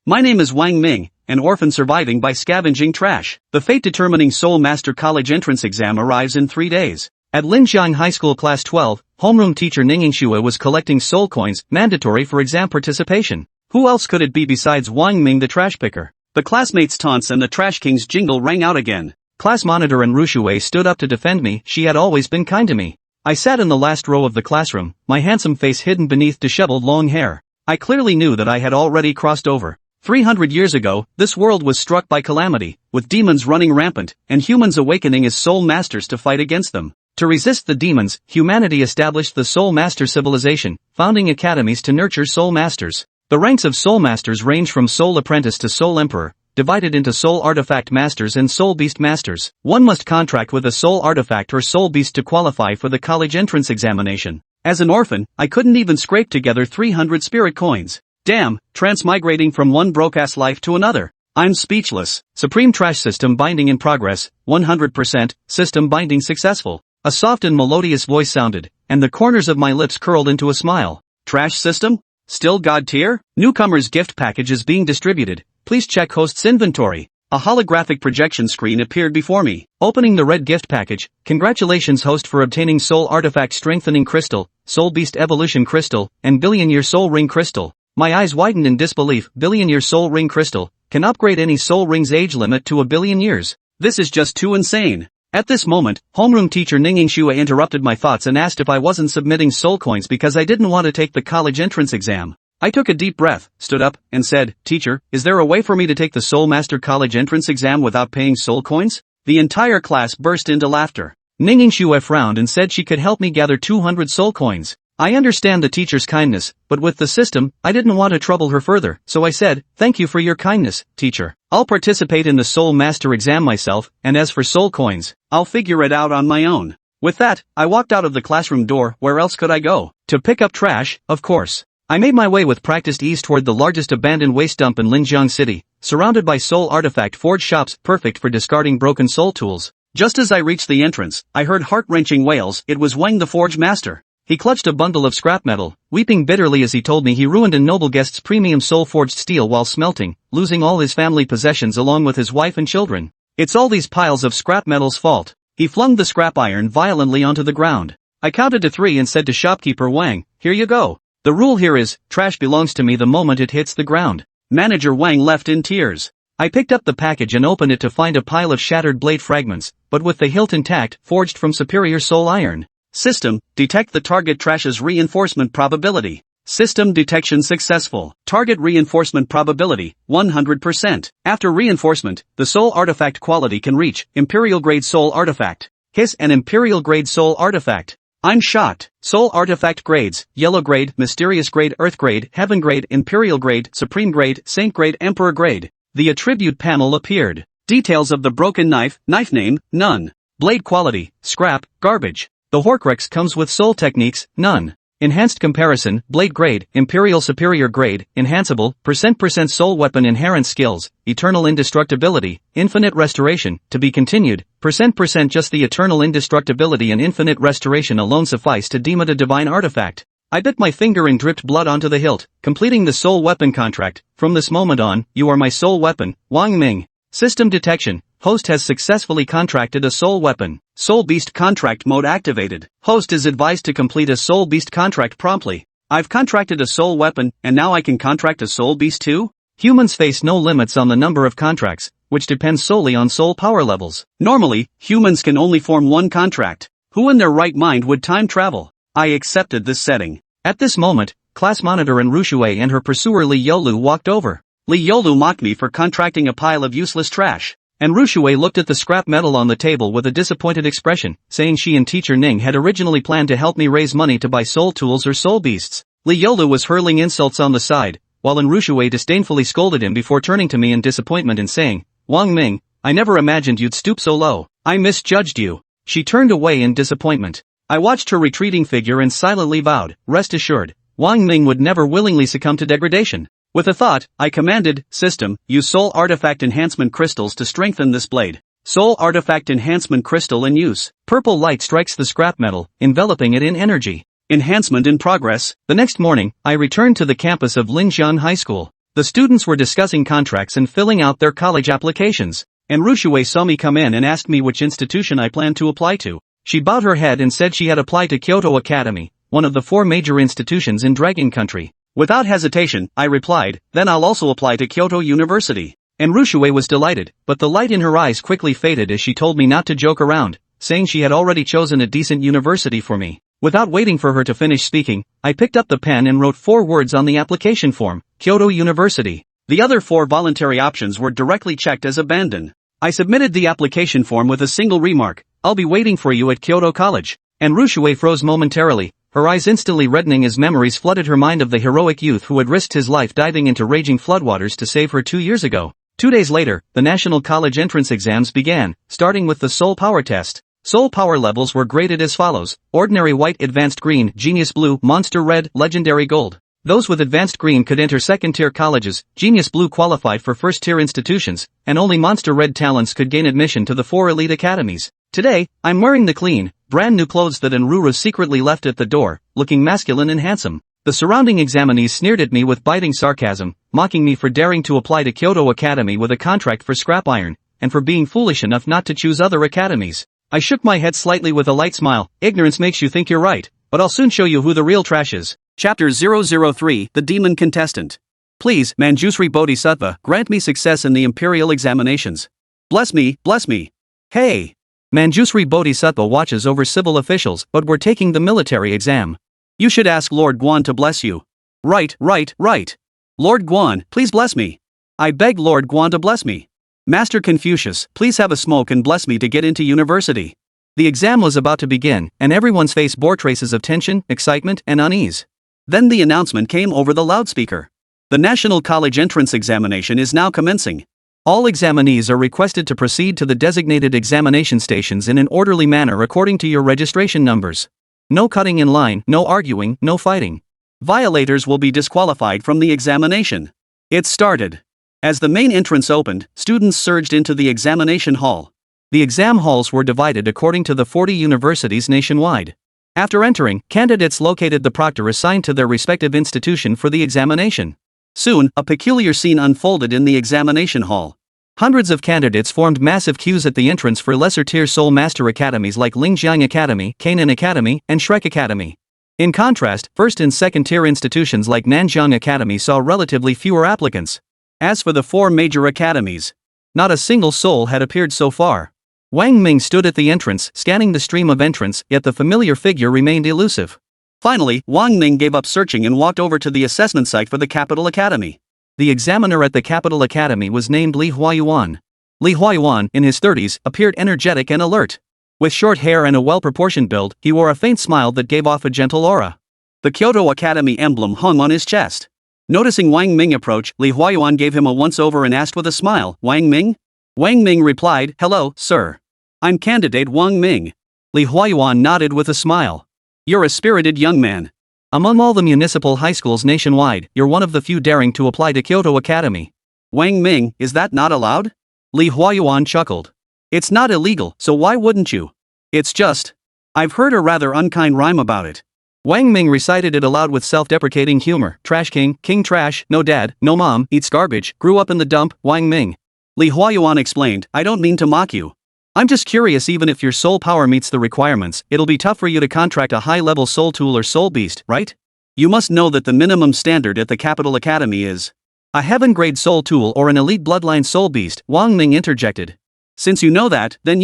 My name is Wang Ming, an orphan surviving by scavenging trash. The fate-determining Soul Master College entrance exam arrives in 3 days. At Linjiang High School Class 12, homeroom teacher Ningxue was collecting soul coins, mandatory for exam participation. Who else could it be besides Wang Ming the trash picker? The classmates' taunts and the Trash King's jingle rang out again. Class monitor Ningxue stood up to defend me. She had always been kind to me. I sat in the last row of the classroom, my handsome face hidden beneath disheveled long hair. I clearly knew that I had already crossed over. 300 years ago, this world was struck by calamity, with demons running rampant, and humans awakening as soul masters to fight against them. To resist the demons, humanity established the Soul Master Civilization, founding academies to nurture soul masters. The ranks of soul masters range from soul apprentice to soul emperor, divided into soul artifact masters and soul beast masters. One must contract with a soul artifact or soul beast to qualify for the college entrance examination. As an orphan, I couldn't even scrape together 300 spirit coins. Damn, transmigrating from one broke-ass life to another. I'm speechless. Supreme Trash System binding in progress, 100%, system binding successful. A soft and melodious voice sounded, and the corners of my lips curled into a smile. Trash system? Still God tier? Newcomer's gift package is being distributed. Please check host's inventory. A holographic projection screen appeared before me. Opening the red gift package, congratulations host for obtaining Soul Artifact Strengthening Crystal, Soul Beast Evolution Crystal, and Billion-Year Soul Ring Crystal. My eyes widened in disbelief. Billion-Year Soul Ring Crystal can upgrade any soul ring's age limit to 1 billion years. This is just too insane. At this moment, homeroom teacher Ningxue interrupted my thoughts and asked if I wasn't submitting soul coins because I didn't want to take the college entrance exam. I took a deep breath, stood up, and said, "Teacher, is there a way for me to take the Soul Master College entrance exam without paying soul coins?" The entire class burst into laughter. Ningxue frowned and said she could help me gather 200 soul coins. I understand the teacher's kindness, but with the system, I didn't want to trouble her further, so I said, "Thank you for your kindness, teacher. I'll participate in the Soul Master exam myself, and as for soul coins, I'll figure it out on my own." With that, I walked out of the classroom door. Where else could I go? To pick up trash, of course. I made my way with practiced ease toward the largest abandoned waste dump in Linjiang City, surrounded by soul artifact forge shops perfect for discarding broken soul tools. Just as I reached the entrance, I heard heart-wrenching wails. It was Wang the Forge Master. He clutched a bundle of scrap metal, weeping bitterly as he told me he ruined a noble guest's premium soul-forged steel while smelting, losing all his family possessions along with his wife and children. It's all these piles of scrap metal's fault. He flung the scrap iron violently onto the ground. I counted to 3 and said to shopkeeper Wang, "Here you go. The rule here is, trash belongs to me the moment it hits the ground." Manager Wang left in tears. I picked up the package and opened it to find a pile of shattered blade fragments, but with the hilt intact, forged from superior soul iron. System, detect the target trash's reinforcement probability. System detection successful. Target reinforcement probability, 100%. After reinforcement, the soul artifact quality can reach Imperial Grade Soul Artifact. Hiss an Imperial Grade Soul Artifact. I'm shocked. Soul Artifact Grades, Yellow Grade, Mysterious Grade, Earth Grade, Heaven Grade, Imperial Grade, Supreme Grade, Saint Grade, Emperor Grade. The attribute panel appeared. Details of the broken knife, knife name, none. Blade quality, scrap, garbage. The Horcrux comes with soul techniques, none. Enhanced comparison, blade grade, Imperial Superior Grade, enhanceable, % soul weapon inherent skills, eternal indestructibility, infinite restoration, to be continued, % just the eternal indestructibility and infinite restoration alone suffice to deem it a divine artifact. I bit my finger and dripped blood onto the hilt, completing the soul weapon contract. From this moment on, you are my soul weapon, Wang Ming. System detection. Host has successfully contracted a soul weapon. Soul Beast contract mode activated. Host is advised to complete a Soul Beast contract promptly. I've contracted a soul weapon, and now I can contract a Soul Beast too? Humans face no limits on the number of contracts, which depends solely on soul power levels. Normally, humans can only form one contract. Who in their right mind would time travel? I accepted this setting. At this moment, class monitor Ningxue and her pursuer Li Yolu walked over. Li Yolu mocked me for contracting a pile of useless trash. And Ningxue looked at the scrap metal on the table with a disappointed expression, saying she and teacher Ning had originally planned to help me raise money to buy soul tools or soul beasts. Li Yolu was hurling insults on the side, while Ningxue disdainfully scolded him before turning to me in disappointment and saying, "Wang Ming, I never imagined you'd stoop so low. I misjudged you." She turned away in disappointment. I watched her retreating figure and silently vowed, rest assured, Wang Ming would never willingly succumb to degradation. With a thought, I commanded, "System, use Soul Artifact Enhancement Crystals to strengthen this blade." Soul Artifact Enhancement Crystal in use. Purple light strikes the scrap metal, enveloping it in energy. Enhancement in progress. The next morning, I returned to the campus of Linjiang High School. The students were discussing contracts and filling out their college applications, and Rushui saw me come in and asked me which institution I planned to apply to. She bowed her head and said she had applied to Kyoto Academy, one of the 4 major institutions in Dragon Country. Without hesitation, I replied, then I'll also apply to Kyoto University. And Rushui was delighted, but the light in her eyes quickly faded as she told me not to joke around, saying she had already chosen a decent university for me. Without waiting for her to finish speaking, I picked up the pen and wrote 4 words on the application form, Kyoto University. The other 4 voluntary options were directly checked as abandoned. I submitted the application form with a single remark, I'll be waiting for you at Kyoto College. And Rushui froze momentarily, her eyes instantly reddening as memories flooded her mind of the heroic youth who had risked his life diving into raging floodwaters to save her 2 years ago. 2 days later, the national college entrance exams began, starting with the Soul Power test. Soul Power levels were graded as follows: Ordinary White, Advanced Green, Genius Blue, Monster Red, Legendary Gold. Those with Advanced Green could enter second-tier colleges, Genius Blue qualified for first-tier institutions, and only Monster Red talents could gain admission to the 4 elite academies. Today, I'm wearing the clean, brand new clothes that Enruru secretly left at the door, looking masculine and handsome. The surrounding examinees sneered at me with biting sarcasm, mocking me for daring to apply to Kyoto Academy with a contract for scrap iron, and for being foolish enough not to choose other academies. I shook my head slightly with a light smile. Ignorance makes you think you're right, but I'll soon show you who the real trash is. Chapter 003, The Demon Contestant. Please, Manjusri Bodhisattva, grant me success in the imperial examinations. Bless me, bless me. Hey! Manjusri Bodhisattva watches over civil officials, but we're taking the military exam. You should ask Lord Guan to bless you. Right. Lord Guan, please bless me. I beg Lord Guan to bless me. Master Confucius, please have a smoke and bless me to get into university. The exam was about to begin, and everyone's face bore traces of tension, excitement, and unease. Then the announcement came over the loudspeaker. The National College Entrance Examination is now commencing. All examinees are requested to proceed to the designated examination stations in an orderly manner according to your registration numbers. No cutting in line, no arguing, no fighting. Violators will be disqualified from the examination. It started. As the main entrance opened, students surged into the examination hall. The exam halls were divided according to the 40 universities nationwide. After entering, candidates located the proctor assigned to their respective institution for the examination. Soon, a peculiar scene unfolded in the examination hall. Hundreds of candidates formed massive queues at the entrance for lesser-tier Soul Master academies like Lingjiang Academy, Canaan Academy, and Shrek Academy. In contrast, first and second-tier institutions like Nanjiang Academy saw relatively fewer applicants. As for the 4 major academies, not a single soul had appeared so far. Wang Ming stood at the entrance, scanning the stream of entrants, yet the familiar figure remained elusive. Finally, Wang Ming gave up searching and walked over to the assessment site for the Capital Academy. The examiner at the Capital Academy was named Li Huayuan. Li Huayuan, in his 30s, appeared energetic and alert. With short hair and a well-proportioned build, he wore a faint smile that gave off a gentle aura. The Kyoto Academy emblem hung on his chest. Noticing Wang Ming approach, Li Huayuan gave him a once-over and asked with a smile, Wang Ming? Wang Ming replied, hello, sir. I'm candidate Wang Ming. Li Huayuan nodded with a smile. You're a spirited young man. Among all the municipal high schools nationwide, you're one of the few daring to apply to Kyoto Academy. Wang Ming, is that not allowed? Li Huayuan chuckled. It's not illegal, so why wouldn't you? It's just. I've heard a rather unkind rhyme about it. Wang Ming recited it aloud with self-deprecating humor. Trash king, king trash, no dad, no mom, eats garbage, grew up in the dump, Wang Ming. Li Huayuan explained, I don't mean to mock you. I'm just curious, even if your soul power meets the requirements, it'll be tough for you to contract a high-level soul tool or soul beast, right? You must know that the minimum standard at the Capital Academy is a heaven-grade soul tool or an elite bloodline soul beast, Wang Ming interjected. Since you know that, then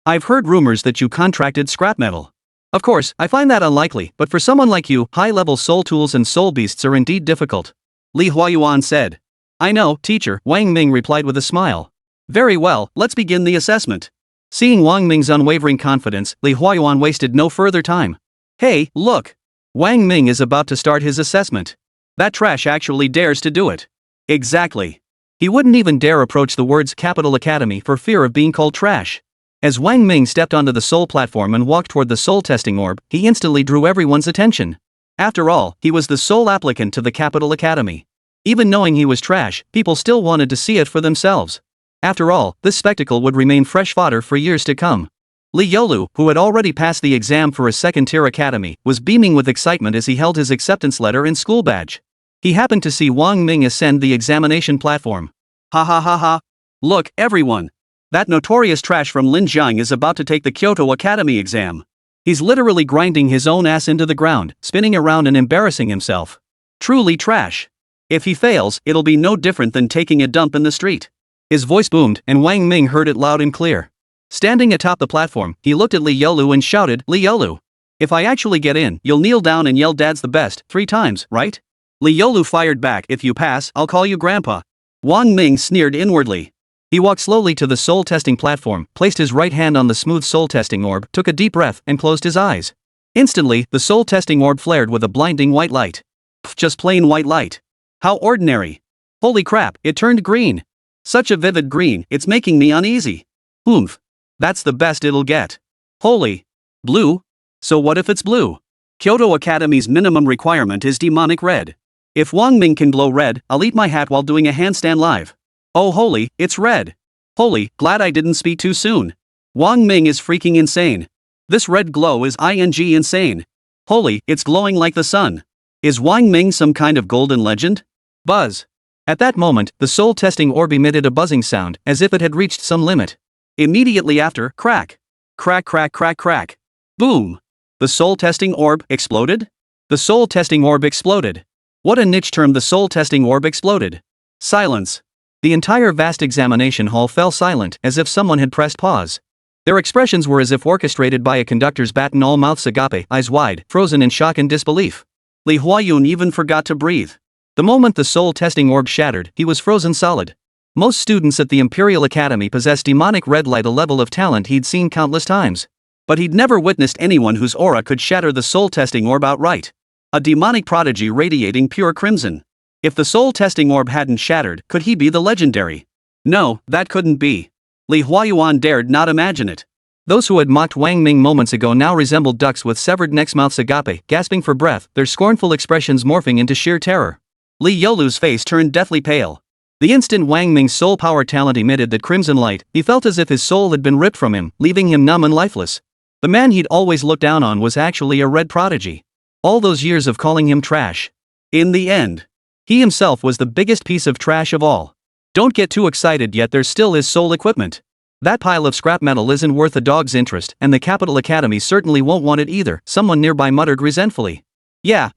I've heard rumors that you contracted scrap metal. Of course, I find that unlikely, but for someone like you, high-level soul tools and soul beasts are indeed difficult. Li Huayuan said. I know, teacher, Wang Ming replied with a smile. Very well, let's begin the assessment. Seeing Wang Ming's unwavering confidence, Li Huayuan wasted no further time. Hey, look! Wang Ming is about to start his assessment. That trash actually dares to do it. Exactly. He wouldn't even dare approach the words Capital Academy for fear of being called trash. As Wang Ming stepped onto the soul platform and walked toward the soul testing orb, he instantly drew everyone's attention. After all, he was the sole applicant to the Capital Academy. Even knowing he was trash, people still wanted to see it for themselves. After all, this spectacle would remain fresh fodder for years to come. Li Yolu, who had already passed the exam for a second-tier academy, was beaming with excitement as he held his acceptance letter and school badge. He happened to see Wang Ming ascend the examination platform. Ha ha ha ha. Look, everyone. That notorious trash from Linjiang is about to take the Kyoto Academy exam. He's literally grinding his own ass into the ground, spinning around and embarrassing himself. Truly trash. If he fails, it'll be no different than taking a dump in the street. His voice boomed, and Wang Ming heard it loud and clear. Standing atop the platform, he looked at Li Yolu and shouted, Li Yolu. If I actually get in, you'll kneel down and yell Dad's the best 3 times, right? Li Yolu fired back, if you pass, I'll call you Grandpa. Wang Ming sneered inwardly. He walked slowly to the soul testing platform, placed his right hand on the smooth soul testing orb, took a deep breath, and closed his eyes. Instantly, the soul testing orb flared with a blinding white light. Pff, just plain white light. How ordinary. Holy crap, it turned green. Such a vivid green, it's making me uneasy. Oomph. That's the best it'll get. Holy. Blue? So what if it's blue? Kyoto Academy's minimum requirement is demonic red. If Wang Ming can glow red, I'll eat my hat while doing a handstand live. Oh holy, it's red. Holy, glad I didn't speak too soon. Wang Ming is freaking insane. This red glow is insane. Holy, it's glowing like the sun. Is Wang Ming some kind of golden legend? Buzz. At that moment, the soul testing orb emitted a buzzing sound, as if it had reached some limit. Immediately after, crack. Crack crack crack crack. Boom. The soul testing orb exploded? The soul testing orb exploded. What a niche term, the soul testing orb exploded. Silence. The entire vast examination hall fell silent, as if someone had pressed pause. Their expressions were as if orchestrated by a conductor's baton, all mouths agape, eyes wide, frozen in shock and disbelief. Li Huayun even forgot to breathe. The moment the soul testing orb shattered, he was frozen solid. Most students at the Imperial Academy possessed demonic red light, a level of talent he'd seen countless times. But he'd never witnessed anyone whose aura could shatter the soul testing orb outright. A demonic prodigy radiating pure crimson. If the soul testing orb hadn't shattered, could he be the legendary? No, that couldn't be. Li Huayuan dared not imagine it. Those who had mocked Wang Ming moments ago now resembled ducks with severed necks, mouths agape, gasping for breath, their scornful expressions morphing into sheer terror. Li Yolu's face turned deathly pale. The instant Wang Ming's soul power talent emitted that crimson light, he felt as if his soul had been ripped from him, leaving him numb and lifeless. The man he'd always looked down on was actually a red prodigy. All those years of calling him trash. In the end, he himself was the biggest piece of trash of all. Don't get too excited yet, there still is soul equipment. That pile of scrap metal isn't worth a dog's interest, and the Capital Academy certainly won't want it either, someone nearby muttered resentfully. Yeah,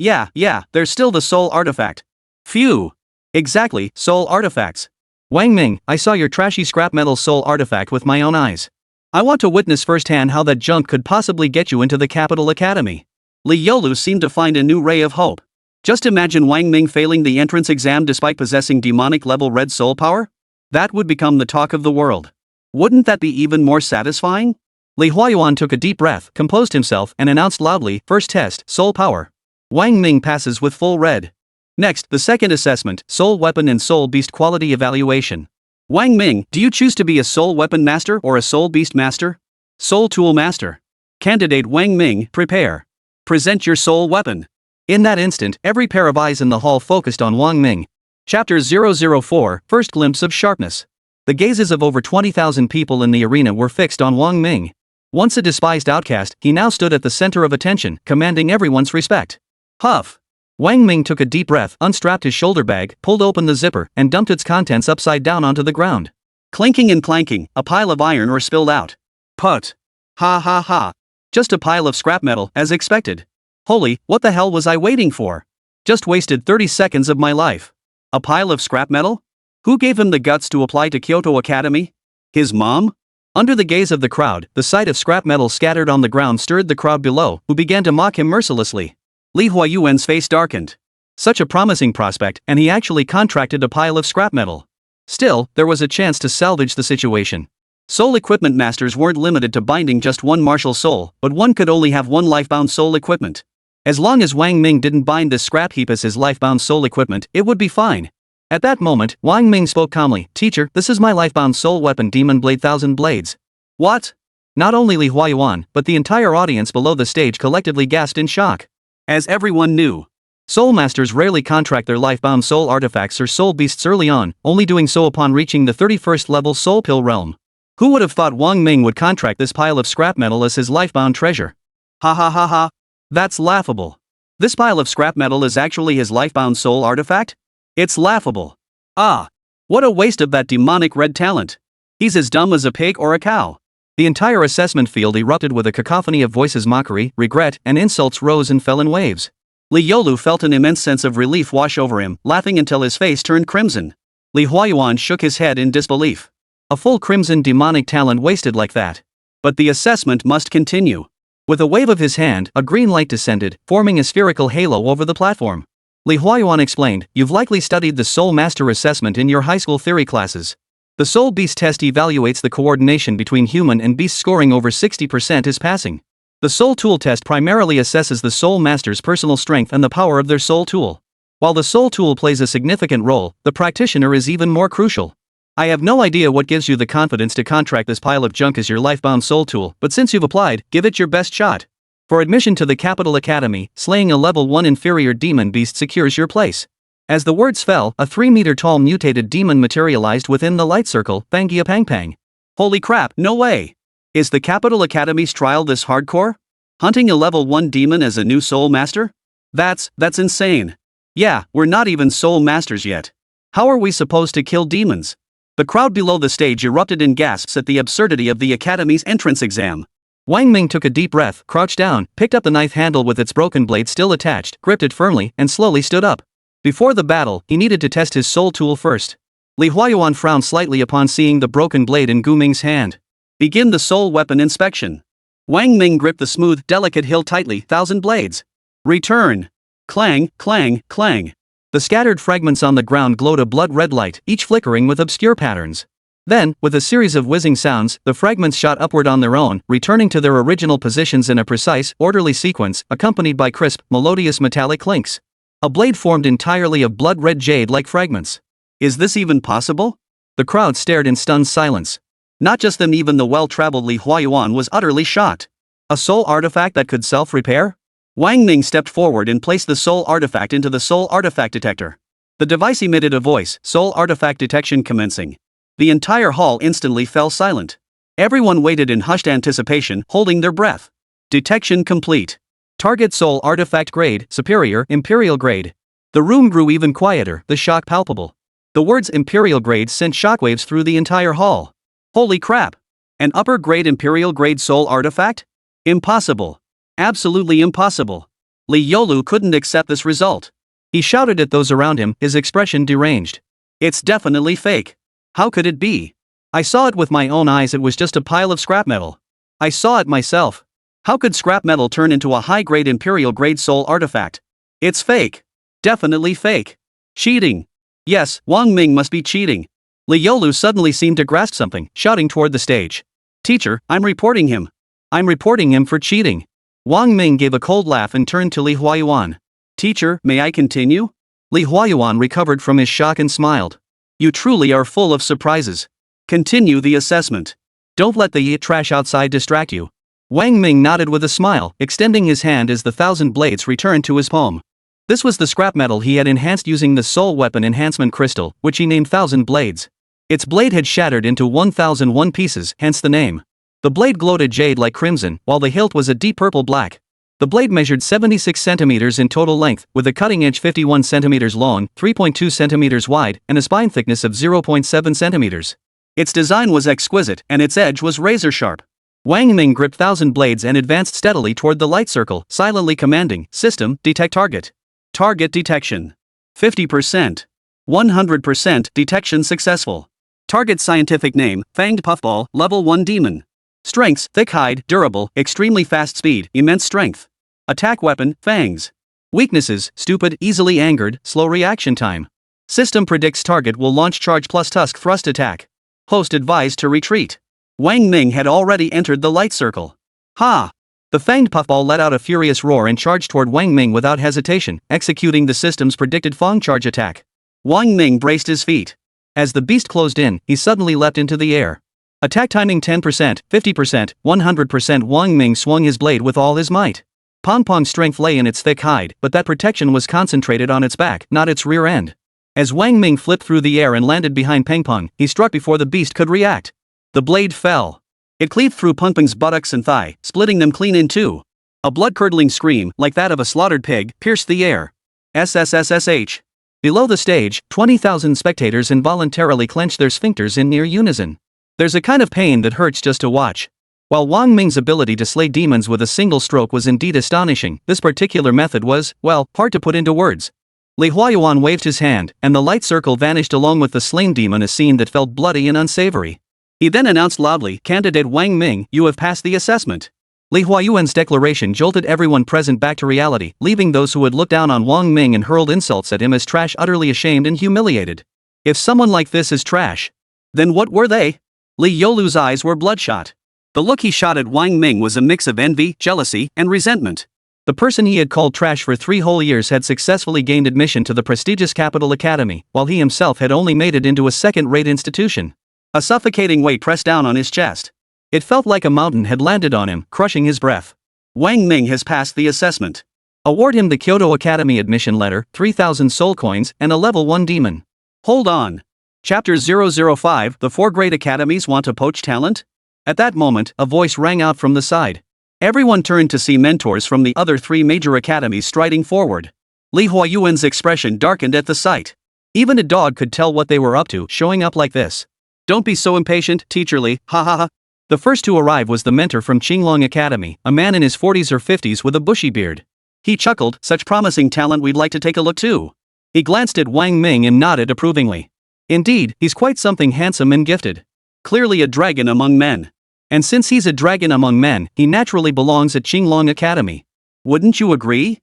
there's still the soul artifact. Phew. Exactly, soul artifacts. Wang Ming, I saw your trashy scrap metal soul artifact with my own eyes. I want to witness firsthand how that junk could possibly get you into the Capital Academy. Li Yolu seemed to find a new ray of hope. Just imagine Wang Ming failing the entrance exam despite possessing demonic level red soul power? That would become the talk of the world. Wouldn't that be even more satisfying? Li Huayuan took a deep breath, composed himself, and announced loudly, first test, soul power. Wang Ming passes with full red. Next, the second assessment, soul weapon and soul beast quality evaluation. Wang Ming, do you choose to be a soul weapon master or a soul beast master? Soul tool master. Candidate Wang Ming, prepare. Present your soul weapon. In that instant, every pair of eyes in the hall focused on Wang Ming. Chapter 004, First Glimpse of Sharpness. The gazes of over 20,000 people in the arena were fixed on Wang Ming. Once a despised outcast, he now stood at the center of attention, commanding everyone's respect. Huff. Wang Ming took a deep breath, unstrapped his shoulder bag, pulled open the zipper, and dumped its contents upside down onto the ground. Clinking and clanking, a pile of iron ore spilled out. Put. Ha ha ha. Just a pile of scrap metal, as expected. Holy, what the hell was I waiting for? Just wasted 30 seconds of my life. A pile of scrap metal? Who gave him the guts to apply to Kyoto Academy? His mom? Under the gaze of the crowd, the sight of scrap metal scattered on the ground stirred the crowd below, who began to mock him mercilessly. Li Huayuan's face darkened. Such a promising prospect, and he actually contracted a pile of scrap metal. Still, there was a chance to salvage the situation. Soul equipment masters weren't limited to binding just one martial soul, but one could only have one lifebound soul equipment. As long as Wang Ming didn't bind this scrap heap as his lifebound soul equipment, it would be fine. At that moment, Wang Ming spoke calmly, Teacher, this is my lifebound soul weapon, Demon Blade 1000 Blades. What? Not only Li Huayuan, but the entire audience below the stage collectively gasped in shock. As everyone knew, soul masters rarely contract their lifebound soul artifacts or soul beasts early on, only doing so upon reaching the 31st level soul pill realm. Who would have thought Wang Ming would contract this pile of scrap metal as his lifebound treasure? Ha ha ha ha. That's laughable. This pile of scrap metal is actually his lifebound soul artifact? It's laughable. Ah! What a waste of that demonic red talent. He's as dumb as a pig or a cow. The entire assessment field erupted with a cacophony of voices. Mockery, regret, and insults rose and fell in waves. Li Yolu felt an immense sense of relief wash over him, laughing until his face turned crimson. Li Huayuan shook his head in disbelief. A full crimson demonic talent wasted like that. But the assessment must continue. With a wave of his hand, a green light descended, forming a spherical halo over the platform. Li Huayuan explained, "You've likely studied the Soul Master assessment in your high school theory classes. The Soul Beast test evaluates the coordination between human and beast. Scoring over 60% is passing. The Soul Tool test primarily assesses the Soul Master's personal strength and the power of their Soul Tool. While the Soul Tool plays a significant role, the practitioner is even more crucial. I have no idea what gives you the confidence to contract this pile of junk as your lifebound Soul Tool, but since you've applied, give it your best shot. For admission to the Capital Academy, slaying a level 1 inferior demon beast secures your place." As the words fell, a 3-meter-tall mutated demon materialized within the light circle. Pangia Pang Pang. Holy crap, no way! Is the Capital Academy's trial this hardcore? Hunting a level 1 demon as a new Soul Master? That's insane. Yeah, we're not even Soul Masters yet. How are we supposed to kill demons? The crowd below the stage erupted in gasps at the absurdity of the Academy's entrance exam. Wang Ming took a deep breath, crouched down, picked up the knife handle with its broken blade still attached, gripped it firmly, and slowly stood up. Before the battle, he needed to test his Soul Tool first. Li Huayuan frowned slightly upon seeing the broken blade in Gu Ming's hand. "Begin the soul weapon inspection." Wang Ming gripped the smooth, delicate hilt tightly. 1,000 blades. Return. Clang, clang, clang. The scattered fragments on the ground glowed a blood-red light, each flickering with obscure patterns. Then, with a series of whizzing sounds, the fragments shot upward on their own, returning to their original positions in a precise, orderly sequence, accompanied by crisp, melodious metallic clinks. A blade formed entirely of blood-red jade-like fragments. Is this even possible? The crowd stared in stunned silence. Not just them, even the well-traveled Li Huayuan was utterly shocked. A soul artifact that could self-repair? Wang Ming stepped forward and placed the soul artifact into the soul artifact detector. The device emitted a voice, "Soul artifact detection commencing." The entire hall instantly fell silent. Everyone waited in hushed anticipation, holding their breath. Detection complete. Target soul artifact grade, superior, imperial grade. The room grew even quieter, the shock palpable. The words imperial grade sent shockwaves through the entire hall. Holy crap! An upper grade imperial grade soul artifact? Impossible. Absolutely impossible. Li Yolu couldn't accept this result. He shouted at those around him, his expression deranged. "It's definitely fake. How could it be? I saw it with my own eyes. It was just a pile of scrap metal. I saw it myself. How could scrap metal turn into a high-grade imperial-grade soul artifact? It's fake. Definitely fake. Cheating. Yes, Wang Ming must be cheating." Li Yolu suddenly seemed to grasp something, shouting toward the stage. "Teacher, I'm reporting him. I'm reporting him for cheating." Wang Ming gave a cold laugh and turned to Li Huayuan. "Teacher, may I continue?" Li Huayuan recovered from his shock and smiled. "You truly are full of surprises. Continue the assessment. Don't let the trash outside distract you." Wang Ming nodded with a smile, extending his hand as the 1,000 blades returned to his palm. This was the scrap metal he had enhanced using the soul weapon enhancement crystal, which he named 1,000 blades. Its blade had shattered into 1,001 pieces, hence the name. The blade glowed a jade-like crimson, while the hilt was a deep purple black. The blade measured 76 centimeters in total length, with a cutting edge 51 centimeters long, 3.2 centimeters wide, and a spine thickness of 0.7 centimeters. Its design was exquisite, and its edge was razor-sharp. Wang Ming gripped 1,000 blades and advanced steadily toward the light circle, silently commanding, "System, detect target." Target detection. 50%. 100% detection successful. Target scientific name, Fanged Puffball, level 1 demon. Strengths, thick hide, durable, extremely fast speed, immense strength. Attack weapon, fangs. Weaknesses, stupid, easily angered, slow reaction time. System predicts target will launch charge plus tusk thrust attack. Host advised to retreat. Wang Ming had already entered the light circle. Ha! The fanged puffball let out a furious roar and charged toward Wang Ming without hesitation, executing the system's predicted Fang charge attack. Wang Ming braced his feet. As the beast closed in, he suddenly leapt into the air. Attack timing 10%, 50%, 100%. Wang Ming swung his blade with all his might. Pong Pong's strength lay in its thick hide, but that protection was concentrated on its back, not its rear end. As Wang Ming flipped through the air and landed behind Peng Pong, he struck before the beast could react. The blade fell. It cleaved through Peng Pong's buttocks and thigh, splitting them clean in two. A blood-curdling scream, like that of a slaughtered pig, pierced the air. SSSSH. Below the stage, 20,000 spectators involuntarily clenched their sphincters in near unison. There's a kind of pain that hurts just to watch. While Wang Ming's ability to slay demons with a single stroke was indeed astonishing, this particular method was, well, hard to put into words. Li Huayuan waved his hand, and the light circle vanished along with the slain demon, a scene that felt bloody and unsavory. He then announced loudly, "Candidate Wang Ming, you have passed the assessment." Li Huayuan's declaration jolted everyone present back to reality, leaving those who had looked down on Wang Ming and hurled insults at him as trash utterly ashamed and humiliated. If someone like this is trash, then what were they? Li Yolu's eyes were bloodshot. The look he shot at Wang Ming was a mix of envy, jealousy, and resentment. The person he had called trash for 3 whole years had successfully gained admission to the prestigious Capital Academy, while he himself had only made it into a second-rate institution. A suffocating weight pressed down on his chest. It felt like a mountain had landed on him, crushing his breath. Wang Ming has passed the assessment. Award him the Kyoto Academy admission letter, 3,000 soul coins, and a level 1 demon. Hold on. Chapter 005, the 4 great academies want to poach talent? At that moment, a voice rang out from the side. Everyone turned to see mentors from the other 3 major academies striding forward. Li Huayuan's expression darkened at the sight. Even a dog could tell what they were up to, showing up like this. Don't be so impatient, Teacher Li, ha ha ha. The first to arrive was the mentor from Qinglong Academy, a man in his 40s or 50s with a bushy beard. He chuckled, "Such promising talent, we'd like to take a look too." He glanced at Wang Ming and nodded approvingly. Indeed, he's quite something, handsome and gifted. Clearly a dragon among men. And since he's a dragon among men, he naturally belongs at Qinglong Academy. Wouldn't you agree?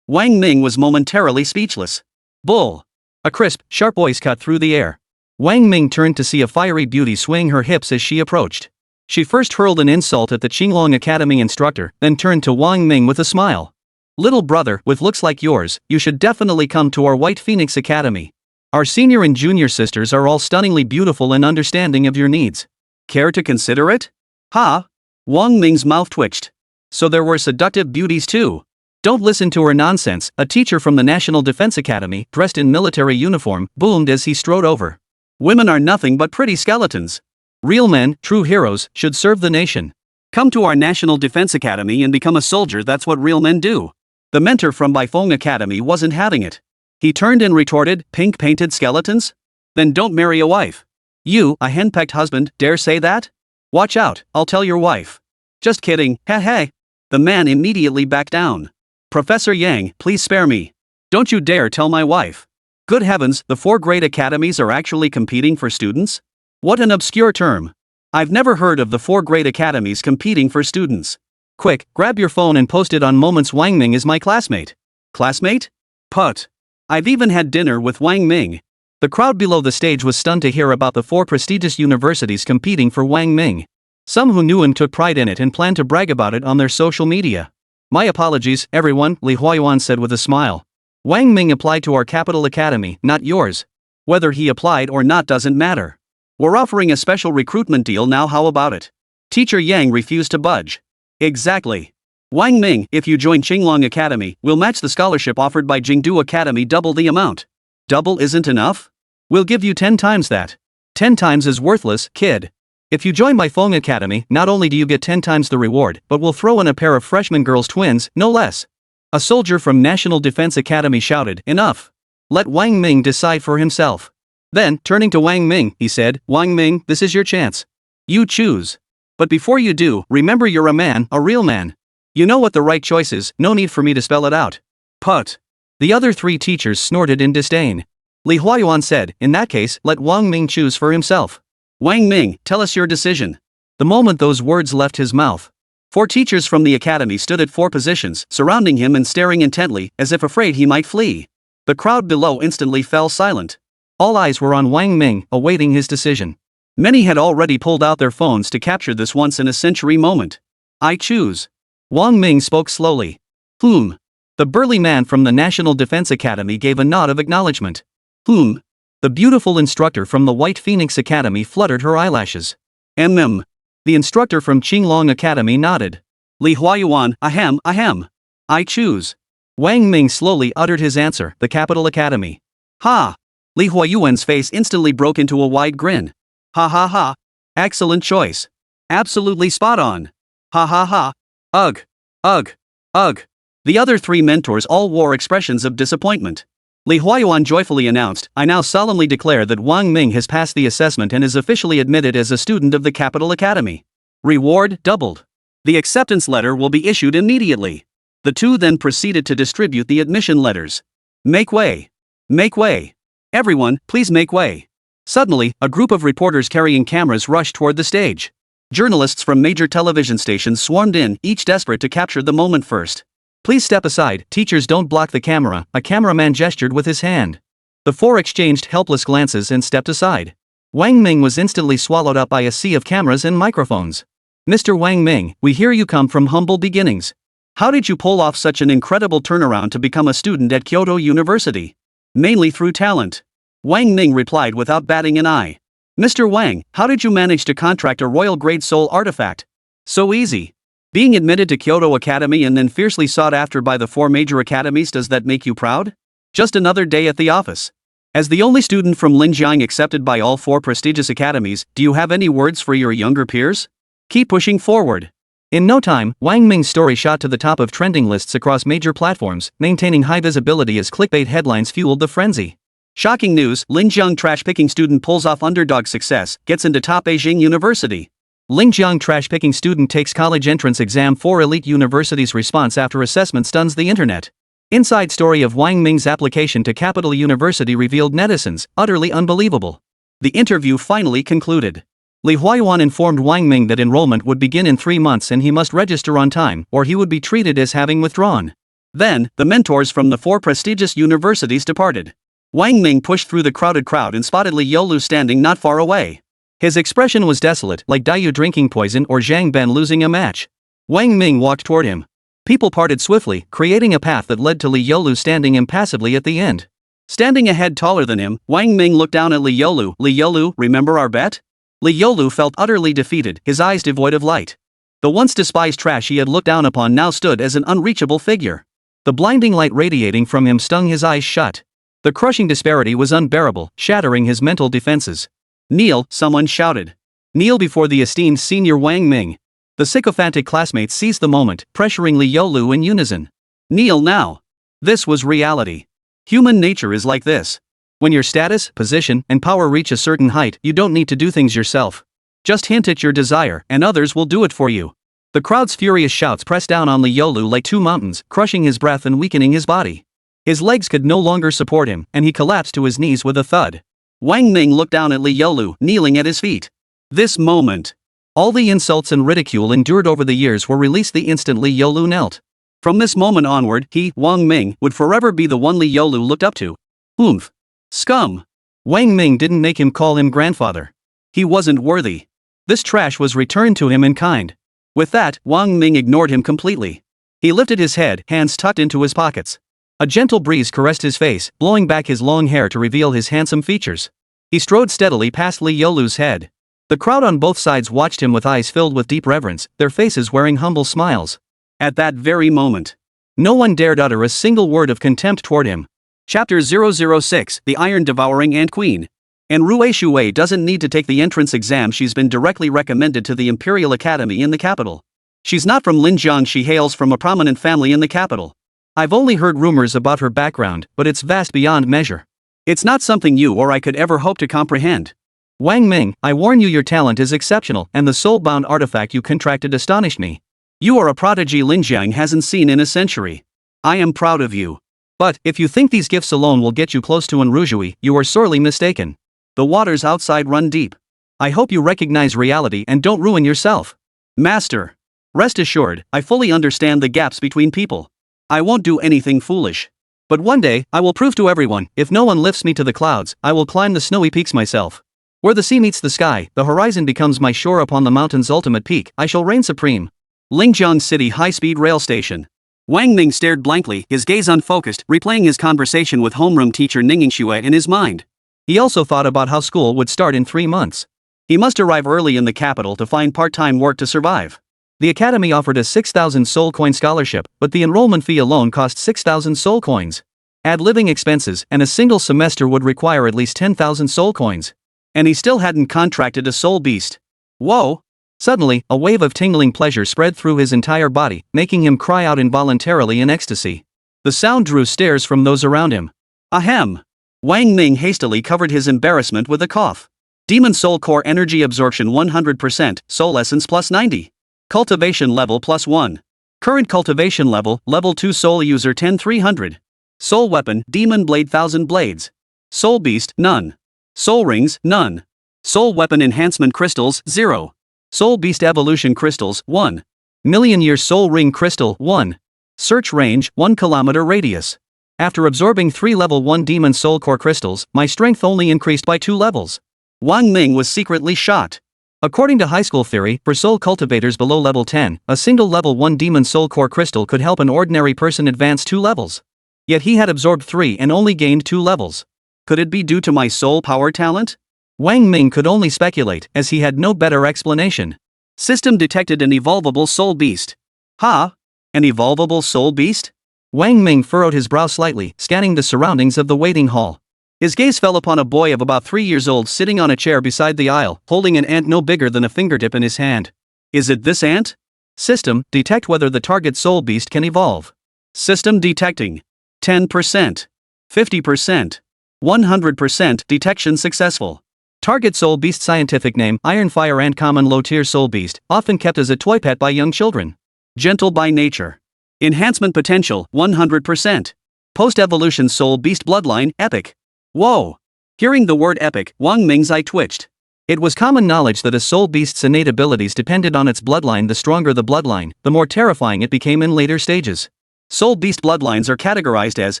Wang Ming was momentarily speechless. Bull. A crisp, sharp voice cut through the air. Wang Ming turned to see a fiery beauty swaying her hips as she approached. She first hurled an insult at the Qinglong Academy instructor, then turned to Wang Ming with a smile. "Little brother, with looks like yours, you should definitely come to our White Phoenix Academy. Our senior and junior sisters are all stunningly beautiful and understanding of your needs. Care to consider it?" "Ha?" Wang Ming's mouth twitched. So there were seductive beauties too. "Don't listen to her nonsense," a teacher from the National Defense Academy, dressed in military uniform, boomed as he strode over. "Women are nothing but pretty skeletons. Real men, true heroes, should serve the nation. Come to our National Defense Academy and become a soldier, that's what real men do." The mentor from Baifeng Academy wasn't having it. He turned and retorted, "Pink-painted skeletons? Then don't marry a wife. You, a henpecked husband, dare say that? Watch out, I'll tell your wife." "Just kidding, heh." The man immediately backed down. "Professor Yang, please spare me. Don't you dare tell my wife." Good heavens, the 4 great academies are actually competing for students? What an obscure term. I've never heard of the 4 great academies competing for students. Quick, grab your phone and post it on Moments. Wang Ming is my classmate. Classmate? Put. I've even had dinner with Wang Ming. The crowd below the stage was stunned to hear about the 4 prestigious universities competing for Wang Ming. Some who knew him took pride in it and planned to brag about it on their social media. "My apologies, everyone," Li Huayuan said with a smile. "Wang Ming applied to our Capital Academy, not yours. Whether he applied or not doesn't matter. We're offering a special recruitment deal now, how about it?" Teacher Yang refused to budge. "Exactly. Wang Ming, if you join Qinglong Academy, we'll match the scholarship offered by Jingdu Academy, double the amount." "Double isn't enough? We'll give you 10 times that." "10 times is worthless, kid. If you join Baifeng Academy, not only do you get 10 times the reward, but we'll throw in a pair of freshman girls twins, no less." A soldier from National Defense Academy shouted, "Enough. Let Wang Ming decide for himself." Then, turning to Wang Ming, he said, "Wang Ming, this is your chance. You choose. But before you do, remember you're a man, a real man. You know what the right choice is, no need for me to spell it out." "Put." The other 3 teachers snorted in disdain. Li Huayuan said, "In that case, let Wang Ming choose for himself." "Wang Ming, tell us your decision." The moment those words left his mouth, 4 teachers from the academy stood at 4 positions, surrounding him and staring intently, as if afraid he might flee. The crowd below instantly fell silent. All eyes were on Wang Ming, awaiting his decision. Many had already pulled out their phones to capture this once-in-a-century moment. "I choose." Wang Ming spoke slowly. The burly man from the National Defense Academy gave a nod of acknowledgement. The beautiful instructor from the White Phoenix Academy fluttered her eyelashes. The instructor from Qinglong Academy nodded. Li Huayuan, ahem. "I choose." Wang Ming slowly uttered his answer, the Capital Academy. "Ha!" Li Huayuan's face instantly broke into a wide grin. "Ha ha ha. Excellent choice. Absolutely spot on. Ha ha ha. Ugh. Ugh. Ugh. The other three mentors all wore expressions of disappointment. Li Huayuan joyfully announced, "I now solemnly declare that Wang Ming has passed the assessment and is officially admitted as a student of the Capital Academy. Reward doubled. The acceptance letter will be issued immediately." The two then proceeded to distribute the admission letters. "Make way. Make way. Everyone, please make way." Suddenly, a group of reporters carrying cameras rushed toward the stage. Journalists from major television stations swarmed in, each desperate to capture the moment first. "Please step aside, teachers, don't block the camera," a cameraman gestured with his hand. The four exchanged helpless glances and stepped aside. Wang Ming was instantly swallowed up by a sea of cameras and microphones. "Mr. Wang Ming, we hear you come from humble beginnings. How did you pull off such an incredible turnaround to become a student at Kyoto University?" "Mainly through talent," Wang Ming replied without batting an eye. "Mr. Wang, how did you manage to contract a royal-grade soul artifact?" "So easy. Being admitted to Kyoto Academy and then fiercely sought after by the four major academies, does that make you proud? Just another day at the office. As the only student from Linjiang accepted by all four prestigious academies, do you have any words for your younger peers? Keep pushing forward." In no time, Wang Ming's story shot to the top of trending lists across major platforms, maintaining high visibility as clickbait headlines fueled the frenzy. Shocking news, Linjiang trash-picking student pulls off underdog success, gets into top Beijing University. Linjiang trash-picking student takes college entrance exam for elite universities. Response after assessment stuns the internet. Inside story of Wang Ming's application to Capital University revealed netizens, utterly unbelievable. The interview finally concluded. Li Huayuan informed Wang Ming that enrollment would begin in 3 months and he must register on time, or he would be treated as having withdrawn. Then, the mentors from the four prestigious universities departed. Wang Ming pushed through the crowded crowd and spotted Li Yolu standing not far away. His expression was desolate, like Dayu drinking poison or Zhang Ben losing a match. Wang Ming walked toward him. People parted swiftly, creating a path that led to Li Yolu standing impassively at the end. Standing a head taller than him, Wang Ming looked down at Li Yolu. "Li Yolu, remember our bet?" Li Yolu felt utterly defeated, his eyes devoid of light. The once despised trash he had looked down upon now stood as an unreachable figure. The blinding light radiating from him stung his eyes shut. The crushing disparity was unbearable, shattering his mental defenses. "Kneel," someone shouted. "Kneel before the esteemed senior Wang Ming." The sycophantic classmates seized the moment, pressuring Li Yolu in unison. "Kneel now." This was reality. Human nature is like this. When your status, position, and power reach a certain height, you don't need to do things yourself. Just hint at your desire, and others will do it for you. The crowd's furious shouts pressed down on Li Yolu like two mountains, crushing his breath and weakening his body. His legs could no longer support him, and he collapsed to his knees with a thud. Wang Ming looked down at Li Yolu, kneeling at his feet. This moment. All the insults and ridicule endured over the years were released the instant Li Yolu knelt. From this moment onward, he, Wang Ming, would forever be the one Li Yolu looked up to. Oomph. Scum. Wang Ming didn't make him call him grandfather. He wasn't worthy. This trash was returned to him in kind. With that, Wang Ming ignored him completely. He lifted his head, hands tucked into his pockets. A gentle breeze caressed his face, blowing back his long hair to reveal his handsome features. He strode steadily past Li Yolu's head. The crowd on both sides watched him with eyes filled with deep reverence, their faces wearing humble smiles. At that very moment, no one dared utter a single word of contempt toward him. Chapter 006, The Iron-Devouring Ant Queen. And Rue Shui doesn't need to take the entrance exam. She's been directly recommended to the Imperial Academy in the capital. She's not from Linjiang, she hails from a prominent family in the capital. I've only heard rumors about her background, but it's vast beyond measure. It's not something you or I could ever hope to comprehend. Wang Ming, I warn you, your talent is exceptional, and the soul-bound artifact you contracted astonished me. You are a prodigy Linjiang hasn't seen in a century. I am proud of you. But, if you think these gifts alone will get you close to Enrujui, you are sorely mistaken. The waters outside run deep. I hope you recognize reality and don't ruin yourself. Master. Rest assured, I fully understand the gaps between people. I won't do anything foolish. But one day, I will prove to everyone, if no one lifts me to the clouds, I will climb the snowy peaks myself. Where the sea meets the sky, the horizon becomes my shore. Upon the mountain's ultimate peak, I shall reign supreme. Linjiang City High-Speed Rail Station. Wang Ming stared blankly, his gaze unfocused, replaying his conversation with homeroom teacher Ningxue in his mind. He also thought about how school would start in 3 months. He must arrive early in the capital to find part-time work to survive. The academy offered a 6,000 soul coin scholarship, but the enrollment fee alone cost 6,000 soul coins. Add living expenses, and a single semester would require at least 10,000 soul coins. And he still hadn't contracted a soul beast. Whoa! Suddenly, a wave of tingling pleasure spread through his entire body, making him cry out involuntarily in ecstasy. The sound drew stares from those around him. Ahem! Wang Ming hastily covered his embarrassment with a cough. Demon Soul Core Energy Absorption 100%, Soul Essence plus 90. Cultivation level plus 1. Current cultivation level, level 2 Soul User 10300. Soul Weapon, Demon Blade 1000 Blades. Soul Beast, none. Soul Rings, none. Soul Weapon Enhancement Crystals, 0. Soul Beast Evolution Crystals, 1. Million Year Soul Ring Crystal, 1. Search range, 1 kilometer radius. After absorbing 3 level 1 Demon Soul Core crystals, my strength only increased by 2 levels. Wang Ming was secretly shocked. According to high school theory, for soul cultivators below level 10, a single level 1 Demon Soul Core crystal could help an ordinary person advance 2 levels. Yet he had absorbed 3 and only gained 2 levels. Could it be due to my soul power talent? Wang Ming could only speculate, as he had no better explanation. System detected an evolvable soul beast. Ha! An evolvable soul beast? Wang Ming furrowed his brow slightly, scanning the surroundings of the waiting hall. His gaze fell upon a boy of about 3 years old sitting on a chair beside the aisle, holding an ant no bigger than a fingertip in his hand. Is it this ant? System, detect whether the target soul beast can evolve. System detecting. 10%. 50%. 100% detection successful. Target soul beast scientific name, Iron Fire Ant, common low-tier soul beast, often kept as a toy pet by young children. Gentle by nature. Enhancement potential, 100%. Post-evolution soul beast bloodline, epic. Whoa! Hearing the word epic, Wang Ming's eye twitched. It was common knowledge that a soul beast's innate abilities depended on its bloodline. The stronger the bloodline, the more terrifying it became in later stages. Soul beast bloodlines are categorized as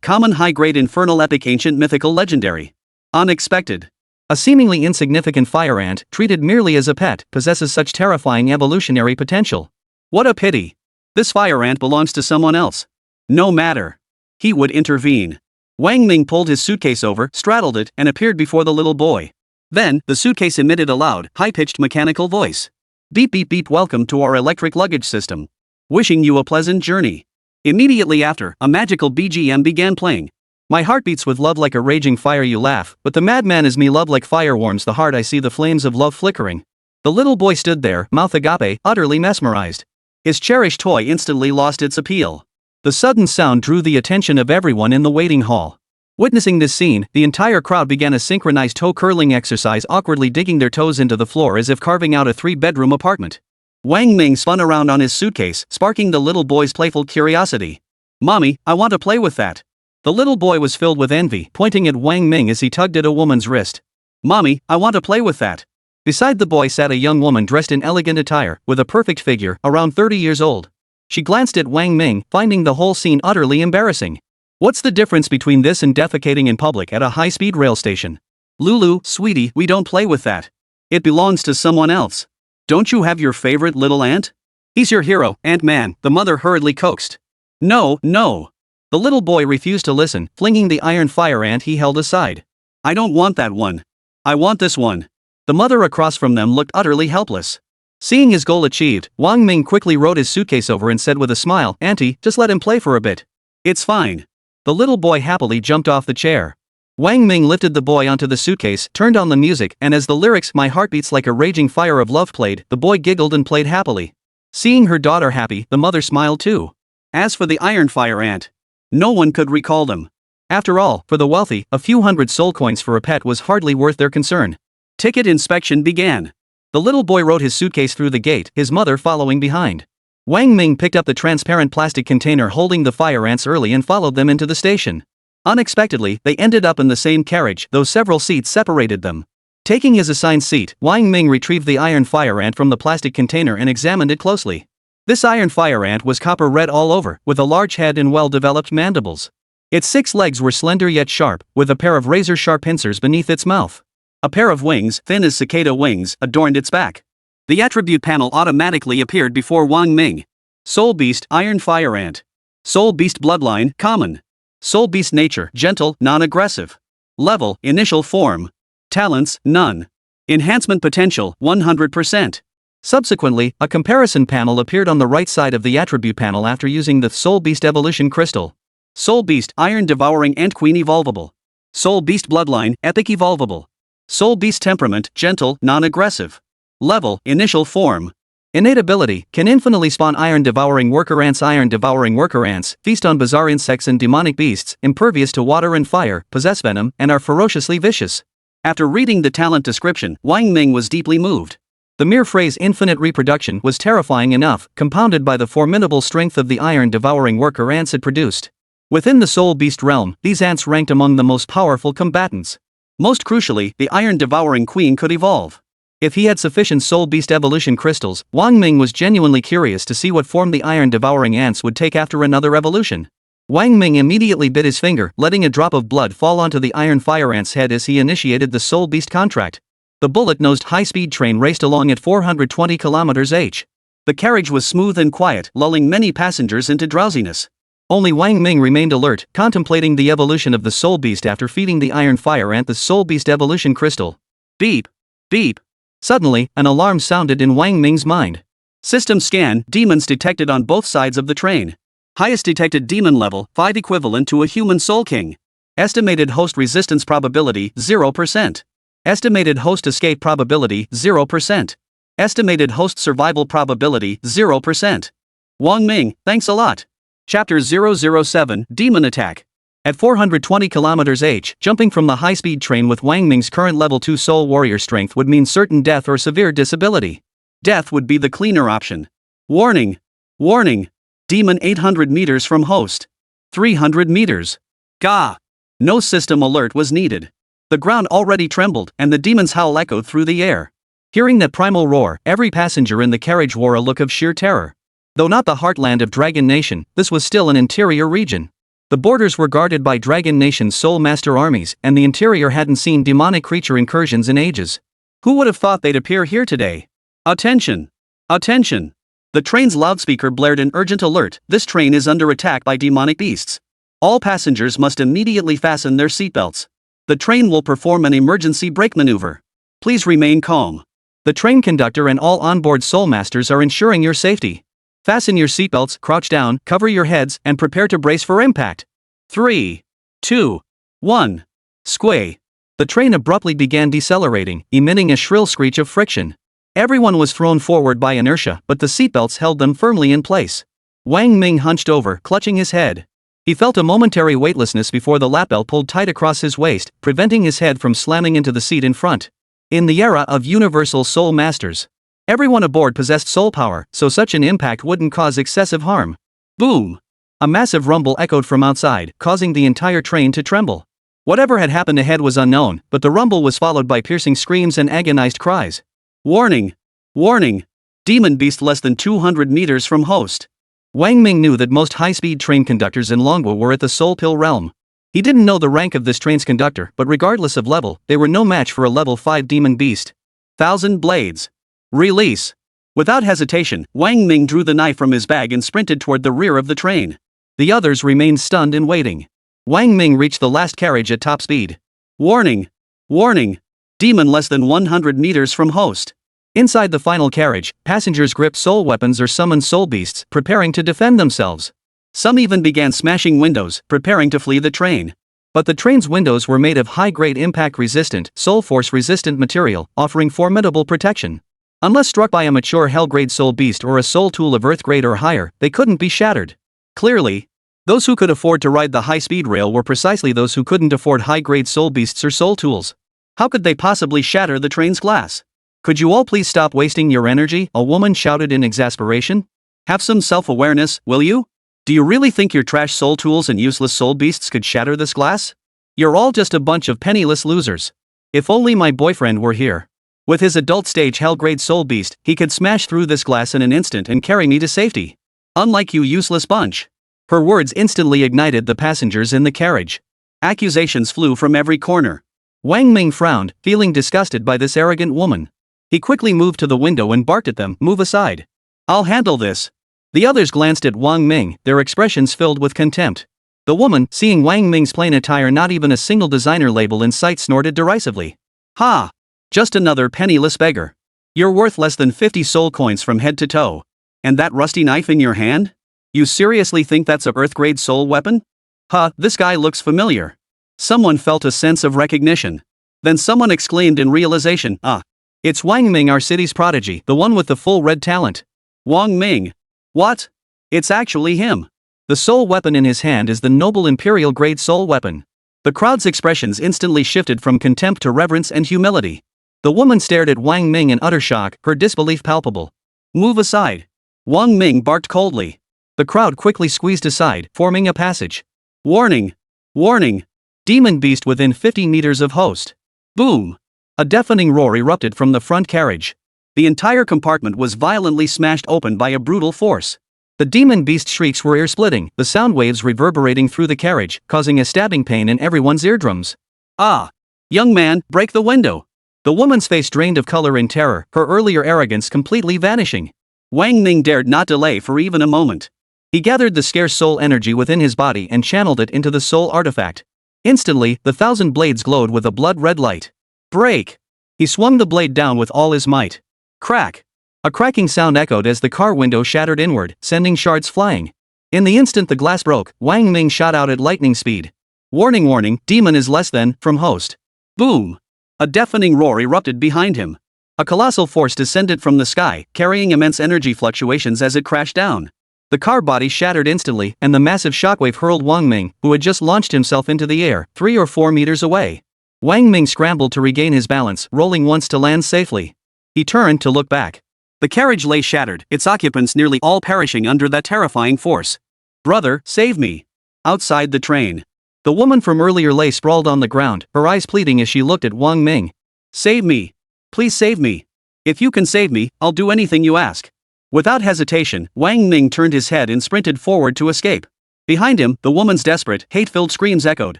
common, high-grade, infernal, epic, ancient, mythical, legendary. Unexpected. A seemingly insignificant fire ant, treated merely as a pet, possesses such terrifying evolutionary potential. What a pity. This fire ant belongs to someone else. No matter. He would intervene. Wang Ming pulled his suitcase over, straddled it, and appeared before the little boy. Then, the suitcase emitted a loud, high-pitched mechanical voice. Beep beep beep, welcome to our electric luggage system. Wishing you a pleasant journey. Immediately after, a magical BGM began playing. My heart beats with love like a raging fire, you laugh, but the madman is me, love like fire warms the heart, I see the flames of love flickering. The little boy stood there, mouth agape, utterly mesmerized. His cherished toy instantly lost its appeal. The sudden sound drew the attention of everyone in the waiting hall. Witnessing this scene, the entire crowd began a synchronized toe-curling exercise, awkwardly digging their toes into the floor as if carving out a 3-bedroom apartment. Wang Ming spun around on his suitcase, sparking the little boy's playful curiosity. Mommy, I want to play with that. The little boy was filled with envy, pointing at Wang Ming as he tugged at a woman's wrist. Mommy, I want to play with that. Beside the boy sat a young woman dressed in elegant attire, with a perfect figure, around 30 years old. She glanced at Wang Ming, finding the whole scene utterly embarrassing. What's the difference between this and defecating in public at a high-speed rail station? Lulu, sweetie, we don't play with that. It belongs to someone else. Don't you have your favorite little ant? He's your hero, Ant-Man, the mother hurriedly coaxed. No, no. The little boy refused to listen, flinging the iron fire ant he held aside. I don't want that one. I want this one. The mother across from them looked utterly helpless. Seeing his goal achieved, Wang Ming quickly rode his suitcase over and said with a smile, Auntie, just let him play for a bit. It's fine. The little boy happily jumped off the chair. Wang Ming lifted the boy onto the suitcase, turned on the music, and as the lyrics, My heart beats like a raging fire of love, played, the boy giggled and played happily. Seeing her daughter happy, the mother smiled too. As for the iron fire ant, no one could recall them. After all, for the wealthy, a few hundred soul coins for a pet was hardly worth their concern. Ticket inspection began. The little boy rode his suitcase through the gate, his mother following behind. Wang Ming picked up the transparent plastic container holding the fire ants early and followed them into the station. Unexpectedly, they ended up in the same carriage, though several seats separated them. Taking his assigned seat, Wang Ming retrieved the iron fire ant from the plastic container and examined it closely. This iron fire ant was copper red all over, with a large head and well-developed mandibles. Its 6 legs were slender yet sharp, with a pair of razor-sharp pincers beneath its mouth. A pair of wings, thin as cicada wings, adorned its back. The attribute panel automatically appeared before Wang Ming. Soul Beast, Iron Fire Ant. Soul Beast Bloodline, Common. Soul Beast Nature, Gentle, Non-aggressive. Level, Initial Form. Talents, None. Enhancement Potential, 100%. Subsequently, a comparison panel appeared on the right side of the attribute panel after using the Soul Beast Evolution Crystal. Soul Beast, Iron Devouring Ant Queen Evolvable. Soul Beast Bloodline, Epic Evolvable. Soul Beast Temperament, Gentle, Non-aggressive. Level, Initial Form. Innate ability, can infinitely spawn iron-devouring worker ants. Iron-devouring worker ants feast on bizarre insects and demonic beasts, impervious to water and fire, possess venom, and are ferociously vicious. After reading the talent description, Wang Ming was deeply moved. The mere phrase infinite reproduction was terrifying enough, compounded by the formidable strength of the iron-devouring worker ants it produced. Within the soul beast realm, these ants ranked among the most powerful combatants. Most crucially, the iron-devouring queen could evolve. If he had sufficient soul beast evolution crystals, Wang Ming was genuinely curious to see what form the iron-devouring ants would take after another evolution. Wang Ming immediately bit his finger, letting a drop of blood fall onto the iron fire ant's head as he initiated the soul beast contract. The bullet-nosed high-speed train raced along at 420 km/h. The carriage was smooth and quiet, lulling many passengers into drowsiness. Only Wang Ming remained alert, contemplating the evolution of the soul beast after feeding the iron fire ant the soul beast evolution crystal. Beep! Beep! Suddenly, an alarm sounded in Wang Ming's mind. System scan, demons detected on both sides of the train. Highest detected demon level, 5 equivalent to a human soul king. Estimated host resistance probability, 0%. Estimated host escape probability, 0%. Estimated host survival probability, 0%. Wang Ming, thanks a lot. Chapter 007, Demon Attack. At 420 km/h, jumping from the high-speed train with Wang Ming's current level 2 soul warrior strength would mean certain death or severe disability. Death would be the cleaner option. Warning! Warning! Demon 800 meters from host. 300 meters. Gah! No system alert was needed. The ground already trembled, and the demon's howl echoed through the air. Hearing that primal roar, every passenger in the carriage wore a look of sheer terror. Though not the heartland of Dragon Nation, this was still an interior region. The borders were guarded by Dragon Nation's Soul Master armies, and the interior hadn't seen demonic creature incursions in ages. Who would have thought they'd appear here today? Attention! Attention! The train's loudspeaker blared an urgent alert. This train is under attack by demonic beasts. All passengers must immediately fasten their seatbelts. The train will perform an emergency brake maneuver. Please remain calm. The train conductor and all onboard Soul Masters are ensuring your safety. Fasten your seatbelts, crouch down, cover your heads, and prepare to brace for impact. 3, 2, 1. Squay. The train abruptly began decelerating, emitting a shrill screech of friction. Everyone was thrown forward by inertia, but the seatbelts held them firmly in place. Wang Ming hunched over, clutching his head. He felt a momentary weightlessness before the lap belt pulled tight across his waist, preventing his head from slamming into the seat in front. In the era of Universal Soul Masters, everyone aboard possessed soul power, so such an impact wouldn't cause excessive harm. Boom! A massive rumble echoed from outside, causing the entire train to tremble. Whatever had happened ahead was unknown, but the rumble was followed by piercing screams and agonized cries. Warning! Warning! Demon beast less than 200 meters from host. Wang Ming knew that most high-speed train conductors in Longwa were at the Soul Pill realm. He didn't know the rank of this train's conductor, but regardless of level, they were no match for a level 5 demon beast. 1,000 blades. Release. Without hesitation, Wang Ming drew the knife from his bag and sprinted toward the rear of the train. The others remained stunned and waiting. Wang Ming reached the last carriage at top speed. Warning! Warning! Demon less than 100 meters from host. Inside the final carriage, passengers gripped soul weapons or summoned soul beasts, preparing to defend themselves. Some even began smashing windows, preparing to flee the train. But the train's windows were made of high-grade impact-resistant, soul force-resistant material, offering formidable protection. Unless struck by a mature hell-grade soul beast or a soul tool of earth grade or higher, they couldn't be shattered. Clearly, those who could afford to ride the high-speed rail were precisely those who couldn't afford high-grade soul beasts or soul tools. How could they possibly shatter the train's glass? Could you all please stop wasting your energy? A woman shouted in exasperation. Have some self-awareness, will you? Do you really think your trash soul tools and useless soul beasts could shatter this glass? You're all just a bunch of penniless losers. If only my boyfriend were here. With his adult stage hell-grade soul beast, he could smash through this glass in an instant and carry me to safety. Unlike you useless bunch. Her words instantly ignited the passengers in the carriage. Accusations flew from every corner. Wang Ming frowned, feeling disgusted by this arrogant woman. He quickly moved to the window and barked at them, "Move aside. I'll handle this." The others glanced at Wang Ming, their expressions filled with contempt. The woman, seeing Wang Ming's plain attire, not even a single designer label in sight, snorted derisively. Ha! Just another penniless beggar. You're worth less than 50 soul coins from head to toe. And that rusty knife in your hand? You seriously think that's a Earth-grade soul weapon? Huh, this guy looks familiar. Someone felt a sense of recognition. Then someone exclaimed in realization, "Ah, It's Wang Ming, our city's prodigy, the one with the full red talent. Wang Ming. What? It's actually him. The soul weapon in his hand is the noble imperial-grade soul weapon. The crowd's expressions instantly shifted from contempt to reverence and humility. The woman stared at Wang Ming in utter shock, her disbelief palpable. Move aside. Wang Ming barked coldly. The crowd quickly squeezed aside, forming a passage. Warning! Warning! Demon beast within 50 meters of host. Boom! A deafening roar erupted from the front carriage. The entire compartment was violently smashed open by a brutal force. The demon beast's shrieks were ear-splitting, the sound waves reverberating through the carriage, causing a stabbing pain in everyone's eardrums. Ah! Young man, break the window! The woman's face drained of color in terror, her earlier arrogance completely vanishing. Wang Ming dared not delay for even a moment. He gathered the scarce soul energy within his body and channeled it into the soul artifact. Instantly, the 1,000 blades glowed with a blood-red light. Break! He swung the blade down with all his might. Crack! A cracking sound echoed as the car window shattered inward, sending shards flying. In the instant the glass broke, Wang Ming shot out at lightning speed. Warning, warning, demon is less than, from host. Boom! A deafening roar erupted behind him. A colossal force descended from the sky, carrying immense energy fluctuations as it crashed down. The car body shattered instantly, and the massive shockwave hurled Wang Ming, who had just launched himself into the air, 3 or 4 meters away. Wang Ming scrambled to regain his balance, rolling once to land safely. He turned to look back. The carriage lay shattered, its occupants nearly all perishing under that terrifying force. Brother, save me! Outside the train. The woman from earlier lay sprawled on the ground, her eyes pleading as she looked at Wang Ming. Save me! Please save me! If you can save me, I'll do anything you ask. Without hesitation, Wang Ming turned his head and sprinted forward to escape. Behind him, the woman's desperate, hate-filled screams echoed.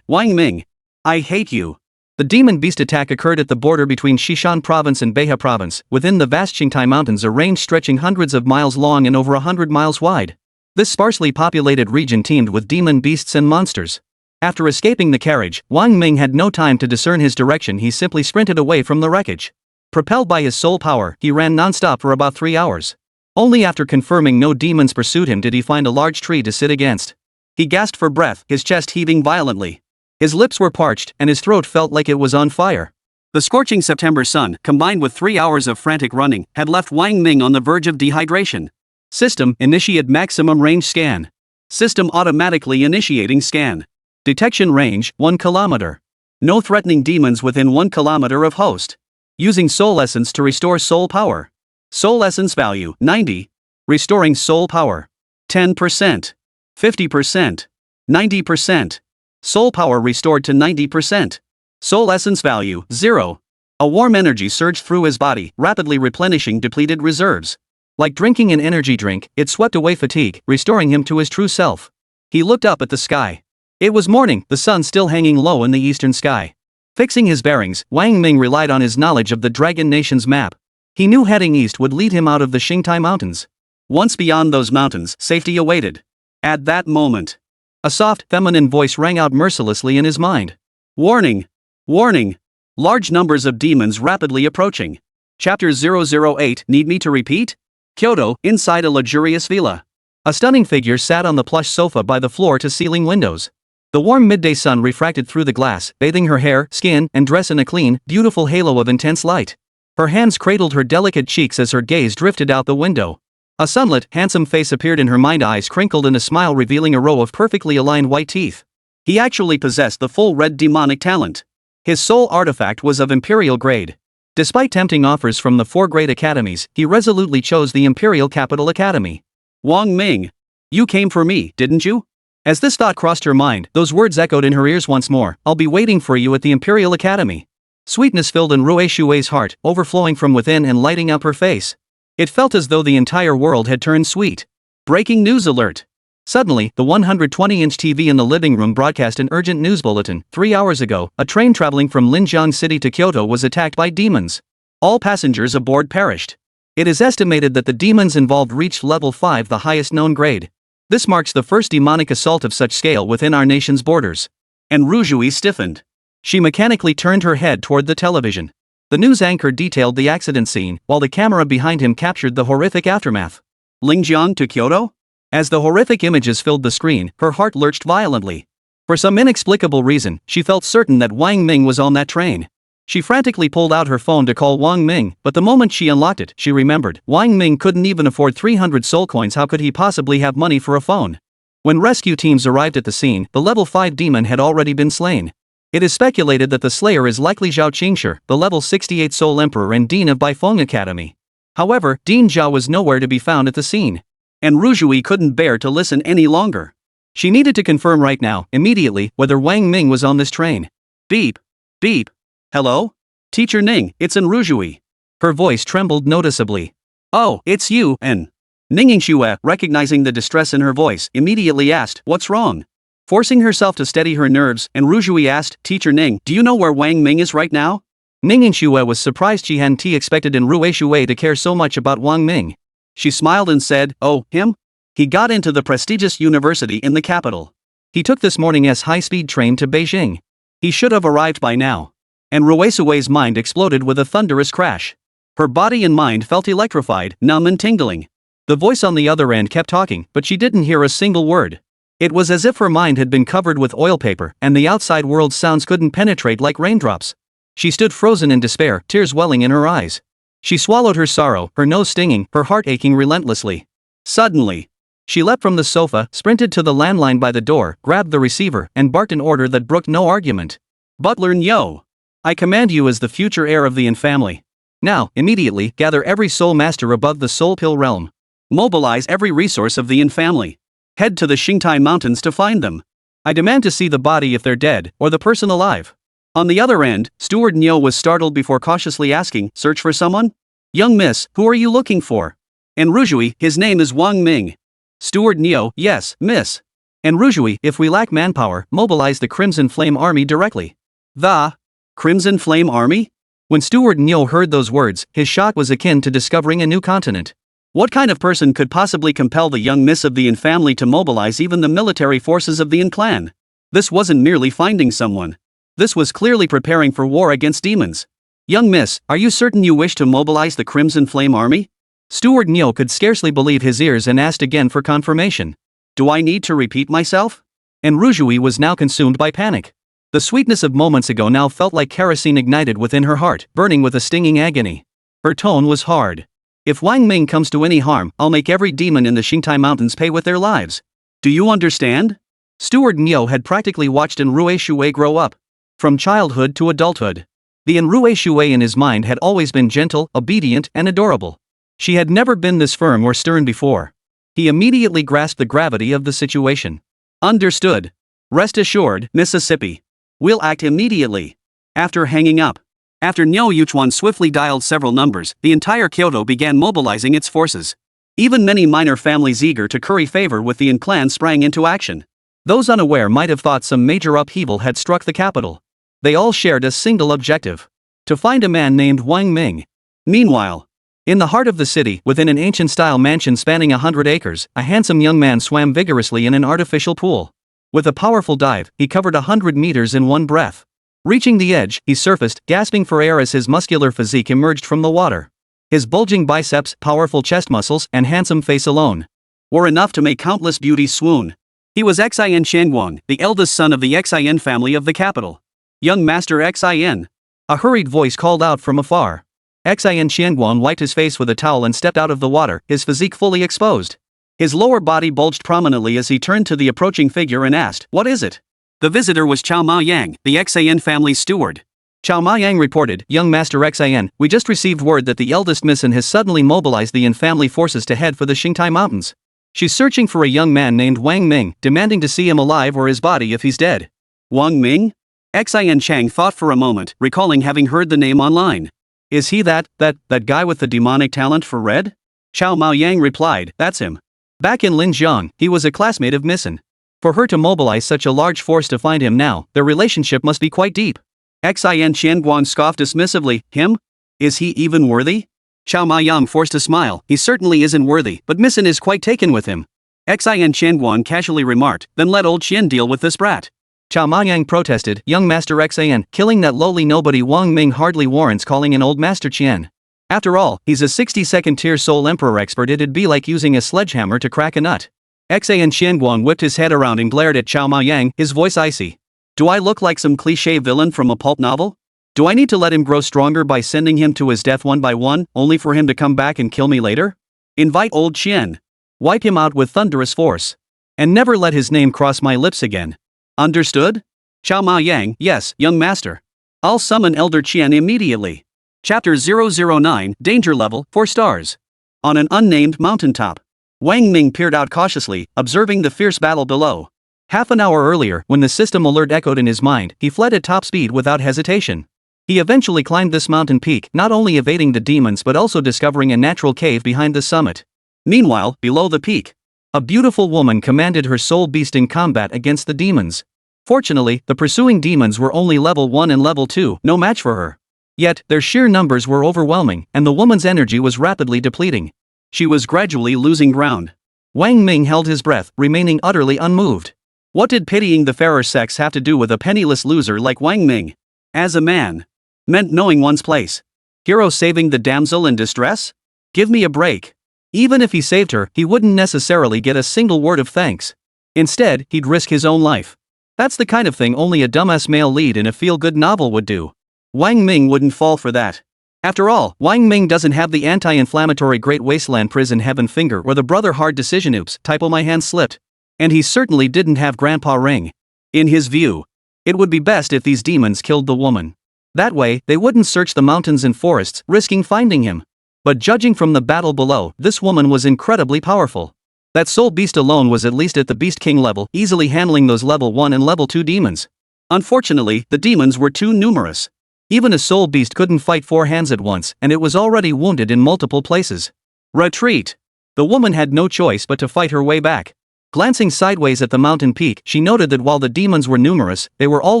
Wang Ming! I hate you! The demon beast attack occurred at the border between Xishan province and Beha province, within the vast Qingtai mountains, a range stretching hundreds of miles long and over 100 miles wide. This sparsely populated region teemed with demon beasts and monsters. After escaping the carriage, Wang Ming had no time to discern his direction. He simply sprinted away from the wreckage. Propelled by his soul power, he ran non-stop for about 3 hours. Only after confirming no demons pursued him did he find a large tree to sit against. He gasped for breath, his chest heaving violently. His lips were parched, and his throat felt like it was on fire. The scorching September sun, combined with 3 hours of frantic running, had left Wang Ming on the verge of dehydration. System, initiate maximum range scan. System automatically initiating scan. Detection range, 1 kilometer. No threatening demons within 1 kilometer of host. Using soul essence to restore soul power. Soul essence value, 90. Restoring soul power. 10%. 50%. 90%. Soul power restored to 90%. Soul essence value, 0. A warm energy surged through his body, rapidly replenishing depleted reserves. Like drinking an energy drink, it swept away fatigue, restoring him to his true self. He looked up at the sky. It was morning, the sun still hanging low in the eastern sky. Fixing his bearings, Wang Ming relied on his knowledge of the Dragon Nation's map. He knew heading east would lead him out of the Qingtai Mountains. Once beyond those mountains, safety awaited. At that moment, a soft, feminine voice rang out mercilessly in his mind. Warning! Warning! Large numbers of demons rapidly approaching. Chapter 008. Need me to repeat? Kyoto, inside a luxurious villa. A stunning figure sat on the plush sofa by the floor-to-ceiling windows. The warm midday sun refracted through the glass, bathing her hair, skin, and dress in a clean, beautiful halo of intense light. Her hands cradled her delicate cheeks as her gaze drifted out the window. A sunlit, handsome face appeared in her mind, eyes crinkled in a smile revealing a row of perfectly aligned white teeth. He actually possessed the full red demonic talent. His soul artifact was of imperial grade. Despite tempting offers from the 4 great academies, he resolutely chose the Imperial Capital Academy. Wang Ming. You came for me, didn't you? As this thought crossed her mind, those words echoed in her ears once more. I'll be waiting for you at the Imperial Academy. Sweetness filled in Rue Shui's heart, overflowing from within and lighting up her face. It felt as though the entire world had turned sweet. Breaking news alert. Suddenly, the 120-inch TV in the living room broadcast an urgent news bulletin. 3 hours ago, a train traveling from Linjiang City to Kyoto was attacked by demons. All passengers aboard perished. It is estimated that the demons involved reached level 5, the highest known grade. This marks the first demonic assault of such scale within our nation's borders. And Rujui stiffened. She mechanically turned her head toward the television. The news anchor detailed the accident scene, while the camera behind him captured the horrific aftermath. Linjiang to Kyoto? As the horrific images filled the screen, her heart lurched violently. For some inexplicable reason, she felt certain that Wang Ming was on that train. She frantically pulled out her phone to call Wang Ming, but the moment she unlocked it, she remembered, Wang Ming couldn't even afford 300 soul coins. How could he possibly have money for a phone? When rescue teams arrived at the scene, the level 5 demon had already been slain. It is speculated that the slayer is likely Zhao Qingshi, the level 68 Soul Emperor and Dean of Baifeng Academy. However, Dean Zhao was nowhere to be found at the scene. And Ruzhui couldn't bear to listen any longer. She needed to confirm right now, immediately, whether Wang Ming was on this train. Beep. Beep. Hello? Teacher Ning, it's Ruzhui. Her voice trembled noticeably. Oh, it's you, N. Ningxue, recognizing the distress in her voice, immediately asked, what's wrong? Forcing herself to steady her nerves, Ruzhui asked, Teacher Ning, do you know where Wang Ming is right now? Ningxue was surprised she hadn't expected Ruzhui to care so much about Wang Ming. She smiled and said, oh, him? He got into the prestigious university in the capital. He took this morning's high-speed train to Beijing. He should have arrived by now. And Ruzhui's mind exploded with a thunderous crash. Her body and mind felt electrified, numb and tingling. The voice on the other end kept talking, but she didn't hear a single word. It was as if her mind had been covered with oil paper, and the outside world's sounds couldn't penetrate like raindrops. She stood frozen in despair, tears welling in her eyes. She swallowed her sorrow, her nose stinging, her heart aching relentlessly. Suddenly, she leapt from the sofa, sprinted to the landline by the door, grabbed the receiver, and barked an order that brooked no argument. Butler Nyo! I command you as the future heir of the Yin family. Now, immediately, gather every soul master above the Soul Pill realm. Mobilize every resource of the Yin family. Head to the Xingtai Mountains to find them. I demand to see the body if they're dead, or the person alive. On the other end, Steward Nyo was startled before cautiously asking, search for someone? Young miss, who are you looking for? And Ruzhui, his name is Wang Ming. Steward Nyo, yes, miss. And Ruzhui, if we lack manpower, mobilize the Crimson Flame Army directly. The Crimson Flame Army? When Steward Nyo heard those words, his shock was akin to discovering a new continent. What kind of person could possibly compel the young miss of the Yin family to mobilize even the military forces of the Yin clan? This wasn't merely finding someone. This was clearly preparing for war against demons. Young miss, are you certain you wish to mobilize the Crimson Flame Army? Steward Nyo could scarcely believe his ears and asked again for confirmation. Do I need to repeat myself? And Ruzhui was now consumed by panic. The sweetness of moments ago now felt like kerosene ignited within her heart, burning with a stinging agony. Her tone was hard. If Wang Ming comes to any harm, I'll make every demon in the Xingtai Mountains pay with their lives. Do you understand? Steward Nyo had practically watched Ruzhui grow up. From childhood to adulthood. The Ruzhui in his mind had always been gentle, obedient, and adorable. She had never been this firm or stern before. He immediately grasped the gravity of the situation. Understood. Rest assured, Mississippi. We'll act immediately. After hanging up. After Nyo Yuchuan swiftly dialed several numbers, the entire Kyoto began mobilizing its forces. Even many minor families eager to curry favor with the Yin clan sprang into action. Those unaware might have thought some major upheaval had struck the capital. They all shared a single objective. To find a man named Wang Ming. Meanwhile, in the heart of the city, within an ancient-style mansion spanning 100 acres, a handsome young man swam vigorously in an artificial pool. With a powerful dive, he covered 100 meters in one breath. Reaching the edge, he surfaced, gasping for air as his muscular physique emerged from the water. His bulging biceps, powerful chest muscles, and handsome face alone were enough to make countless beauties swoon. He was Xin Shanguang, the eldest son of the Xin family of the capital. Young Master Xin. A hurried voice called out from afar. Xin Shanguang wiped his face with a towel and stepped out of the water, his physique fully exposed. His lower body bulged prominently as he turned to the approaching figure and asked, what is it? The visitor was Chao Ma Yang, the Xin family's steward. Chao Ma Yang reported, Young Master Xin, we just received word that the eldest Missin has suddenly mobilized the Yin family forces to head for the Xingtai Mountains. She's searching for a young man named Wang Ming, demanding to see him alive or his body if he's dead. Wang Ming? Xin Chang thought for a moment, recalling having heard the name online. Is he that guy with the demonic talent for red? Chao Ma Yang replied, that's him. Back in Linjiang, he was a classmate of Missin. For her to mobilize such a large force to find him now, their relationship must be quite deep. Xin Qianguan scoffed dismissively, him? Is he even worthy? Chao Ma Yang forced a smile, he certainly isn't worthy, but Missin is quite taken with him. Xin Qianguan casually remarked, then let old Qian deal with this brat. Chao Ma Yang protested, Young Master Xin, killing that lowly nobody Wang Ming hardly warrants calling an old Master Qian. After all, he's a 62nd tier Soul Emperor expert. It'd be like using a sledgehammer to crack a nut. Xin Qianguan whipped his head around and glared at Chao Ma Yang, his voice icy. Do I look like some cliché villain from a pulp novel? Do I need to let him grow stronger by sending him to his death one by one, only for him to come back and kill me later? Invite old Qian. Wipe him out with thunderous force. And never let his name cross my lips again. Understood? Chao Ma Yang, yes, young master. I'll summon Elder Qian immediately. Chapter 009, Danger Level, 4 stars. On an unnamed mountaintop. Wang Ming peered out cautiously, observing the fierce battle below. Half an hour earlier, when the system alert echoed in his mind, he fled at top speed without hesitation. He eventually climbed this mountain peak, not only evading the demons but also discovering a natural cave behind the summit. Meanwhile, below the peak, a beautiful woman commanded her soul beast in combat against the demons. Fortunately, the pursuing demons were only level 1 and level 2, no match for her. Yet, their sheer numbers were overwhelming, and the woman's energy was rapidly depleting. She was gradually losing ground. Wang Ming held his breath, remaining utterly unmoved. What did pitying the fairer sex have to do with a penniless loser like Wang Ming? As a man. Meant knowing one's place. Hero saving the damsel in distress? Give me a break. Even if he saved her, he wouldn't necessarily get a single word of thanks. Instead, he'd risk his own life. That's the kind of thing only a dumbass male lead in a feel-good novel would do. Wang Ming wouldn't fall for that. After all, Wang Ming doesn't have the anti-inflammatory Great Wasteland Prison Heaven finger or the brother hard decision oops, typo my hand slipped. And he certainly didn't have Grandpa Ring. In his view, it would be best if these demons killed the woman. That way, they wouldn't search the mountains and forests, risking finding him. But judging from the battle below, this woman was incredibly powerful. That soul beast alone was at least at the Beast King level, easily handling those level 1 and level 2 demons. Unfortunately, the demons were too numerous. Even a soul beast couldn't fight 4 hands at once, and it was already wounded in multiple places. Retreat! The woman had no choice but to fight her way back. Glancing sideways at the mountain peak, she noted that while the demons were numerous, they were all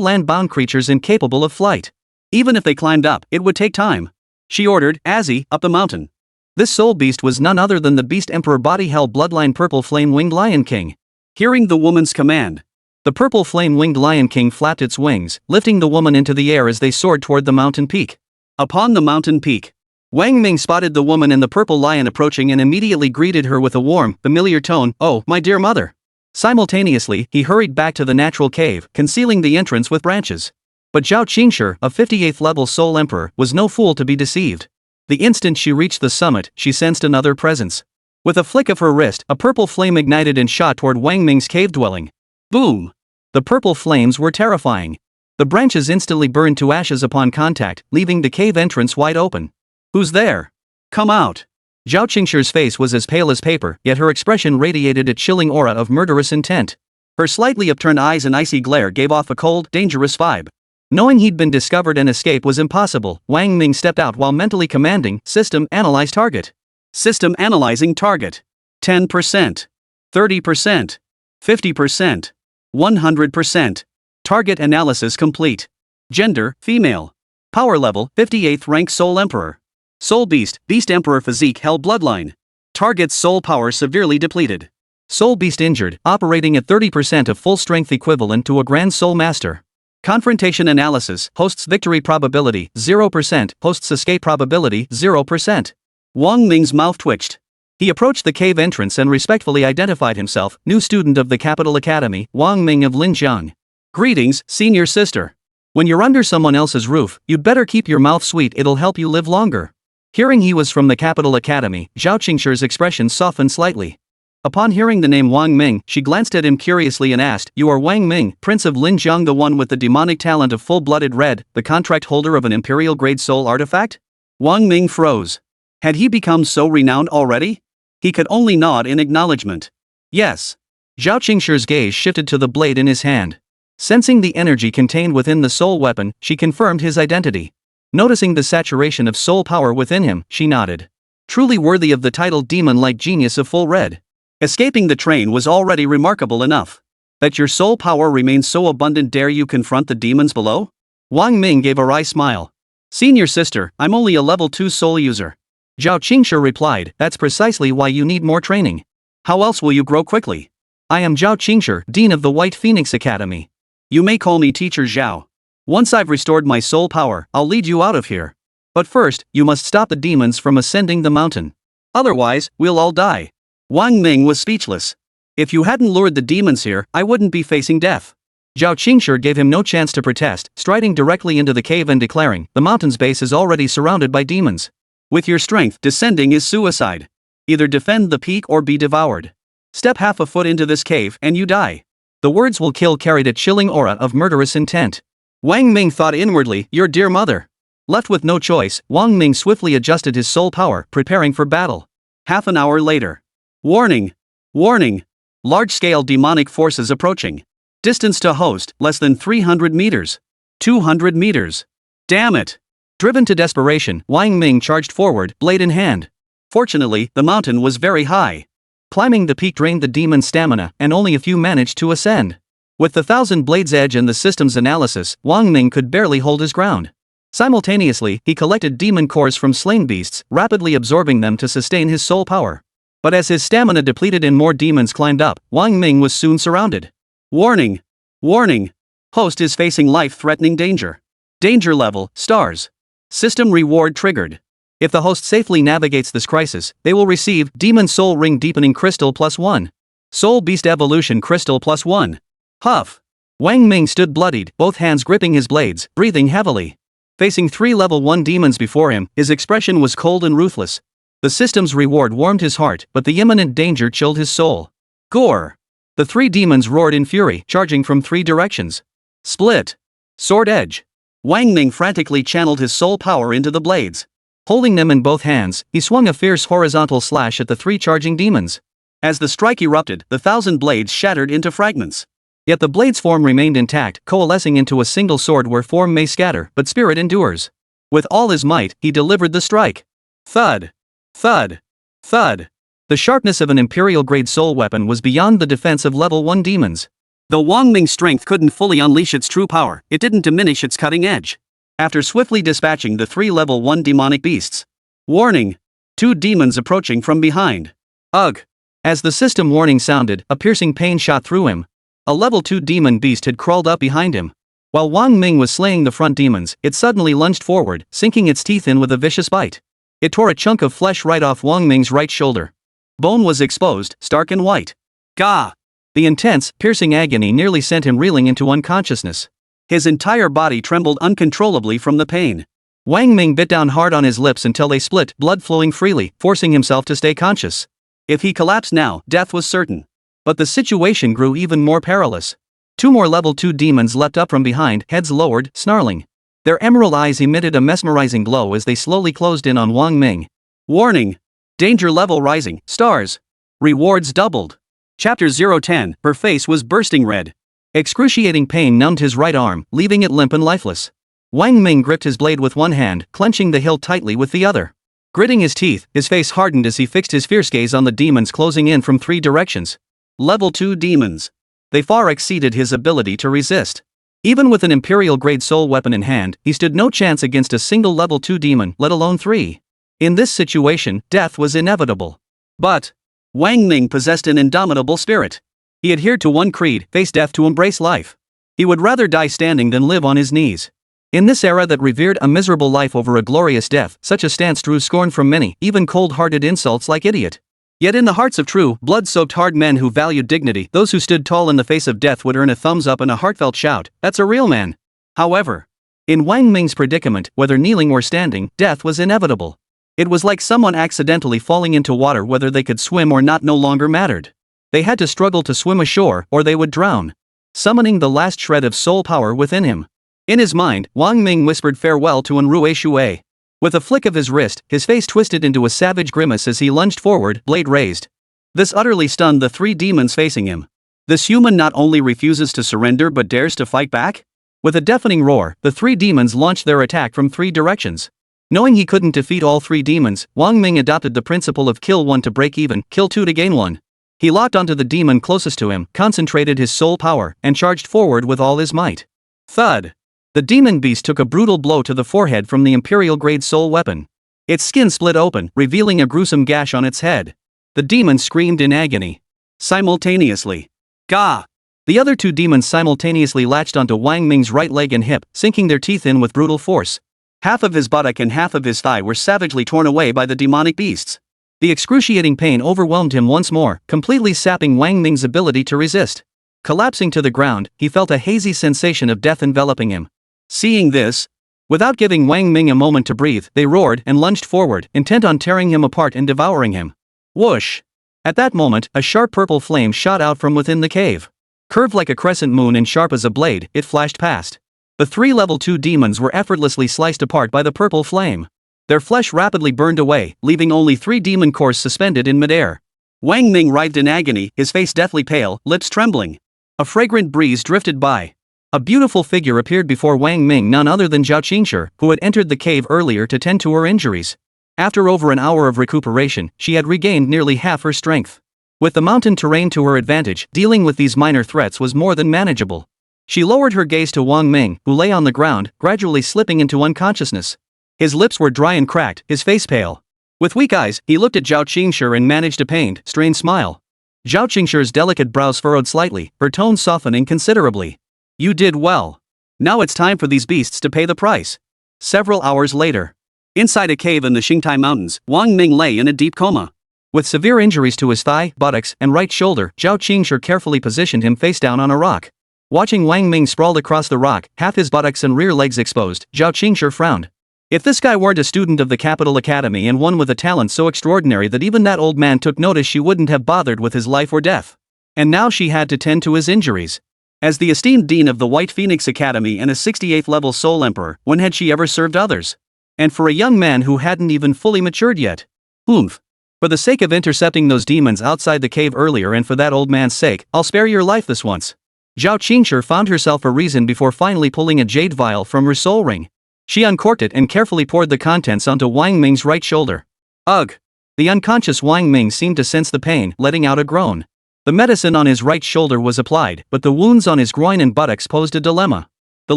land-bound creatures incapable of flight. Even if they climbed up, it would take time. She ordered, Azzy, up the mountain. This soul beast was none other than the Beast Emperor Body Hell Bloodline Purple Flame-Winged Lion King. Hearing the woman's command, the Purple Flame-Winged Lion King flapped its wings, lifting the woman into the air as they soared toward the mountain peak. Upon the mountain peak, Wang Ming spotted the woman and the purple lion approaching and immediately greeted her with a warm, familiar tone, "Oh, my dear mother." Simultaneously, he hurried back to the natural cave, concealing the entrance with branches. But Zhao Qingshi, a 58th level Soul Emperor, was no fool to be deceived. The instant she reached the summit, she sensed another presence. With a flick of her wrist, a purple flame ignited and shot toward Wang Ming's cave dwelling. Boom! The purple flames were terrifying. The branches instantly burned to ashes upon contact, leaving the cave entrance wide open. Who's there? Come out! Zhao Qingshi's face was as pale as paper, yet her expression radiated a chilling aura of murderous intent. Her slightly upturned eyes and icy glare gave off a cold, dangerous vibe. Knowing he'd been discovered and escape was impossible, Wang Ming stepped out while mentally commanding, System Analyze Target. System Analyzing Target. 10%. 30%. 50%. 100%. Target Analysis Complete. Gender, Female. Power Level, 58th Rank Soul Emperor. Soul Beast, Beast Emperor Physique Hell Bloodline. Target's soul power severely depleted. Soul Beast injured, operating at 30% of full strength equivalent to a Grand Soul Master. Confrontation Analysis, Host's Victory Probability, 0%, Host's Escape Probability, 0%. Wang Ming's mouth twitched. He approached the cave entrance and respectfully identified himself, new student of the Capital Academy, Wang Ming of Linjiang. Greetings, senior sister. When you're under someone else's roof, you'd better keep your mouth sweet, it'll help you live longer. Hearing he was from the Capital Academy, Zhao Qingshi's expression softened slightly. Upon hearing the name Wang Ming, she glanced at him curiously and asked, "You are Wang Ming, Prince of Linjiang, the one with the demonic talent of full-blooded red, the contract holder of an imperial-grade soul artifact?" Wang Ming froze. Had he become so renowned already? He could only nod in acknowledgement. Yes. Zhao Qingshi's gaze shifted to the blade in his hand. Sensing the energy contained within the soul weapon, she confirmed his identity. Noticing the saturation of soul power within him, she nodded. Truly worthy of the title demon-like genius of full red. Escaping the train was already remarkable enough. That your soul power remains so abundant, dare you confront the demons below? Wang Ming gave a wry smile. Senior sister, I'm only a level 2 soul user. Zhao Qingshi replied, that's precisely why you need more training. How else will you grow quickly? I am Zhao Qingshi, Dean of the White Phoenix Academy. You may call me Teacher Zhao. Once I've restored my soul power, I'll lead you out of here. But first, you must stop the demons from ascending the mountain. Otherwise, we'll all die. Wang Ming was speechless. If you hadn't lured the demons here, I wouldn't be facing death. Zhao Qingshi gave him no chance to protest, striding directly into the cave and declaring, "The mountain's base is already surrounded by demons. With your strength, descending is suicide. Either defend the peak or be devoured. Step half a foot into this cave and you die." The words "will kill" carried a chilling aura of murderous intent. Wang Ming thought inwardly, "Your dear mother." Left with no choice, Wang Ming swiftly adjusted his soul power, preparing for battle. Half an hour later. Warning! Warning! Large-scale demonic forces approaching. Distance to host, less than 300 meters. 200 meters. Damn it! Driven to desperation, Wang Ming charged forward, blade in hand. Fortunately, the mountain was very high. Climbing the peak drained the demon's stamina, and only a few managed to ascend. With the Thousand Blades Edge and the system's analysis, Wang Ming could barely hold his ground. Simultaneously, he collected demon cores from slain beasts, rapidly absorbing them to sustain his soul power. But as his stamina depleted and more demons climbed up, Wang Ming was soon surrounded. Warning! Warning! Host is facing life-threatening danger. Danger level, stars. System reward triggered. If the host safely navigates this crisis, they will receive Demon Soul Ring Deepening Crystal +1. Soul Beast Evolution Crystal +1. Huff! Wang Ming stood bloodied, both hands gripping his blades, breathing heavily. Facing 3 level 1 demons before him, his expression was cold and ruthless. The system's reward warmed his heart, but the imminent danger chilled his soul. Gore! The 3 demons roared in fury, charging from 3 directions. Split! Sword edge! Wang Ming frantically channeled his soul power into the blades. Holding them in both hands, he swung a fierce horizontal slash at the 3 charging demons. As the strike erupted, the 1,000 blades shattered into fragments. Yet the blade's form remained intact, coalescing into a single sword where form may scatter, but spirit endures. With all his might, he delivered the strike. Thud! Thud! Thud! The sharpness of an Imperial-grade soul weapon was beyond the defense of level 1 demons. Though Wang Ming's strength couldn't fully unleash its true power, it didn't diminish its cutting edge. After swiftly dispatching the 3 level 1 demonic beasts. Warning! 2 demons approaching from behind. Ugh! As the system warning sounded, a piercing pain shot through him. A level 2 demon beast had crawled up behind him. While Wang Ming was slaying the front demons, it suddenly lunged forward, sinking its teeth in with a vicious bite. It tore a chunk of flesh right off Wang Ming's right shoulder. Bone was exposed, stark and white. Gah! The intense, piercing agony nearly sent him reeling into unconsciousness. His entire body trembled uncontrollably from the pain. Wang Ming bit down hard on his lips until they split, blood flowing freely, forcing himself to stay conscious. If he collapsed now, death was certain. But the situation grew even more perilous. 2 more level 2 demons leapt up from behind, heads lowered, snarling. Their emerald eyes emitted a mesmerizing glow as they slowly closed in on Wang Ming. Warning! Danger level rising, stars. Rewards doubled. Chapter 010, her face was bursting red. Excruciating pain numbed his right arm, leaving it limp and lifeless. Wang Ming gripped his blade with one hand, clenching the hilt tightly with the other. Gritting his teeth, his face hardened as he fixed his fierce gaze on the demons closing in from 3 directions. Level 2 demons. They far exceeded his ability to resist. Even with an Imperial-grade soul weapon in hand, he stood no chance against a single level 2 demon, let alone 3. In this situation, death was inevitable. But Wang Ming possessed an indomitable spirit. He adhered to one creed, face death to embrace life. He would rather die standing than live on his knees. In this era that revered a miserable life over a glorious death, such a stance drew scorn from many, even cold-hearted insults like idiot. Yet in the hearts of true, blood-soaked hard men who valued dignity, those who stood tall in the face of death would earn a thumbs up and a heartfelt shout, "That's a real man." However, in Wang Ming's predicament, whether kneeling or standing, death was inevitable. It was like someone accidentally falling into water. Whether they could swim or not no longer mattered. They had to struggle to swim ashore, or they would drown. Summoning the last shred of soul power within him. In his mind, Wang Ming whispered farewell to Enrue Shui. With a flick of his wrist, his face twisted into a savage grimace as he lunged forward, blade raised. This utterly stunned the 3 demons facing him. This human not only refuses to surrender but dares to fight back? With a deafening roar, the 3 demons launched their attack from 3 directions. Knowing he couldn't defeat all 3 demons, Wang Ming adopted the principle of kill 1 to break even, kill 2 to gain 1. He locked onto the demon closest to him, concentrated his soul power, and charged forward with all his might. Thud! The demon beast took a brutal blow to the forehead from the Imperial-grade soul weapon. Its skin split open, revealing a gruesome gash on its head. The demon screamed in agony. Simultaneously. Gah! The other 2 demons simultaneously latched onto Wang Ming's right leg and hip, sinking their teeth in with brutal force. Half of his buttock and half of his thigh were savagely torn away by the demonic beasts. The excruciating pain overwhelmed him once more, completely sapping Wang Ming's ability to resist. Collapsing to the ground, he felt a hazy sensation of death enveloping him. Seeing this, without giving Wang Ming a moment to breathe, they roared and lunged forward, intent on tearing him apart and devouring him. Whoosh! At that moment, a sharp purple flame shot out from within the cave. Curved like a crescent moon and sharp as a blade, it flashed past. The 3 level 2 demons were effortlessly sliced apart by the purple flame. Their flesh rapidly burned away, leaving only 3 demon cores suspended in midair. Wang Ming writhed in agony, his face deathly pale, lips trembling. A fragrant breeze drifted by. A beautiful figure appeared before Wang Ming, none other than Zhao Qingshi, who had entered the cave earlier to tend to her injuries. After over an hour of recuperation, she had regained nearly half her strength. With the mountain terrain to her advantage, dealing with these minor threats was more than manageable. She lowered her gaze to Wang Ming, who lay on the ground, gradually slipping into unconsciousness. His lips were dry and cracked, his face pale. With weak eyes, he looked at Zhao Qingshi and managed a pained, strained smile. Zhao Qingshi's delicate brows furrowed slightly, her tone softening considerably. "You did well. Now it's time for these beasts to pay the price." Several hours later, inside a cave in the Xingtai Mountains, Wang Ming lay in a deep coma. With severe injuries to his thigh, buttocks, and right shoulder, Zhao Qingshi carefully positioned him face down on a rock. Watching Wang Ming sprawled across the rock, half his buttocks and rear legs exposed, Zhao Qingshi frowned. If this guy weren't a student of the Capital Academy and one with a talent so extraordinary that even that old man took notice, she wouldn't have bothered with his life or death. And now she had to tend to his injuries. As the esteemed dean of the White Phoenix Academy and a 68th level Soul Emperor, when had she ever served others? And for a young man who hadn't even fully matured yet. Oomph. For the sake of intercepting those demons outside the cave earlier and for that old man's sake, I'll spare your life this once. Zhao Qingshi found herself a reason before finally pulling a jade vial from her soul ring. She uncorked it and carefully poured the contents onto Wang Ming's right shoulder. Ugh! The unconscious Wang Ming seemed to sense the pain, letting out a groan. The medicine on his right shoulder was applied, but the wounds on his groin and buttocks posed a dilemma. The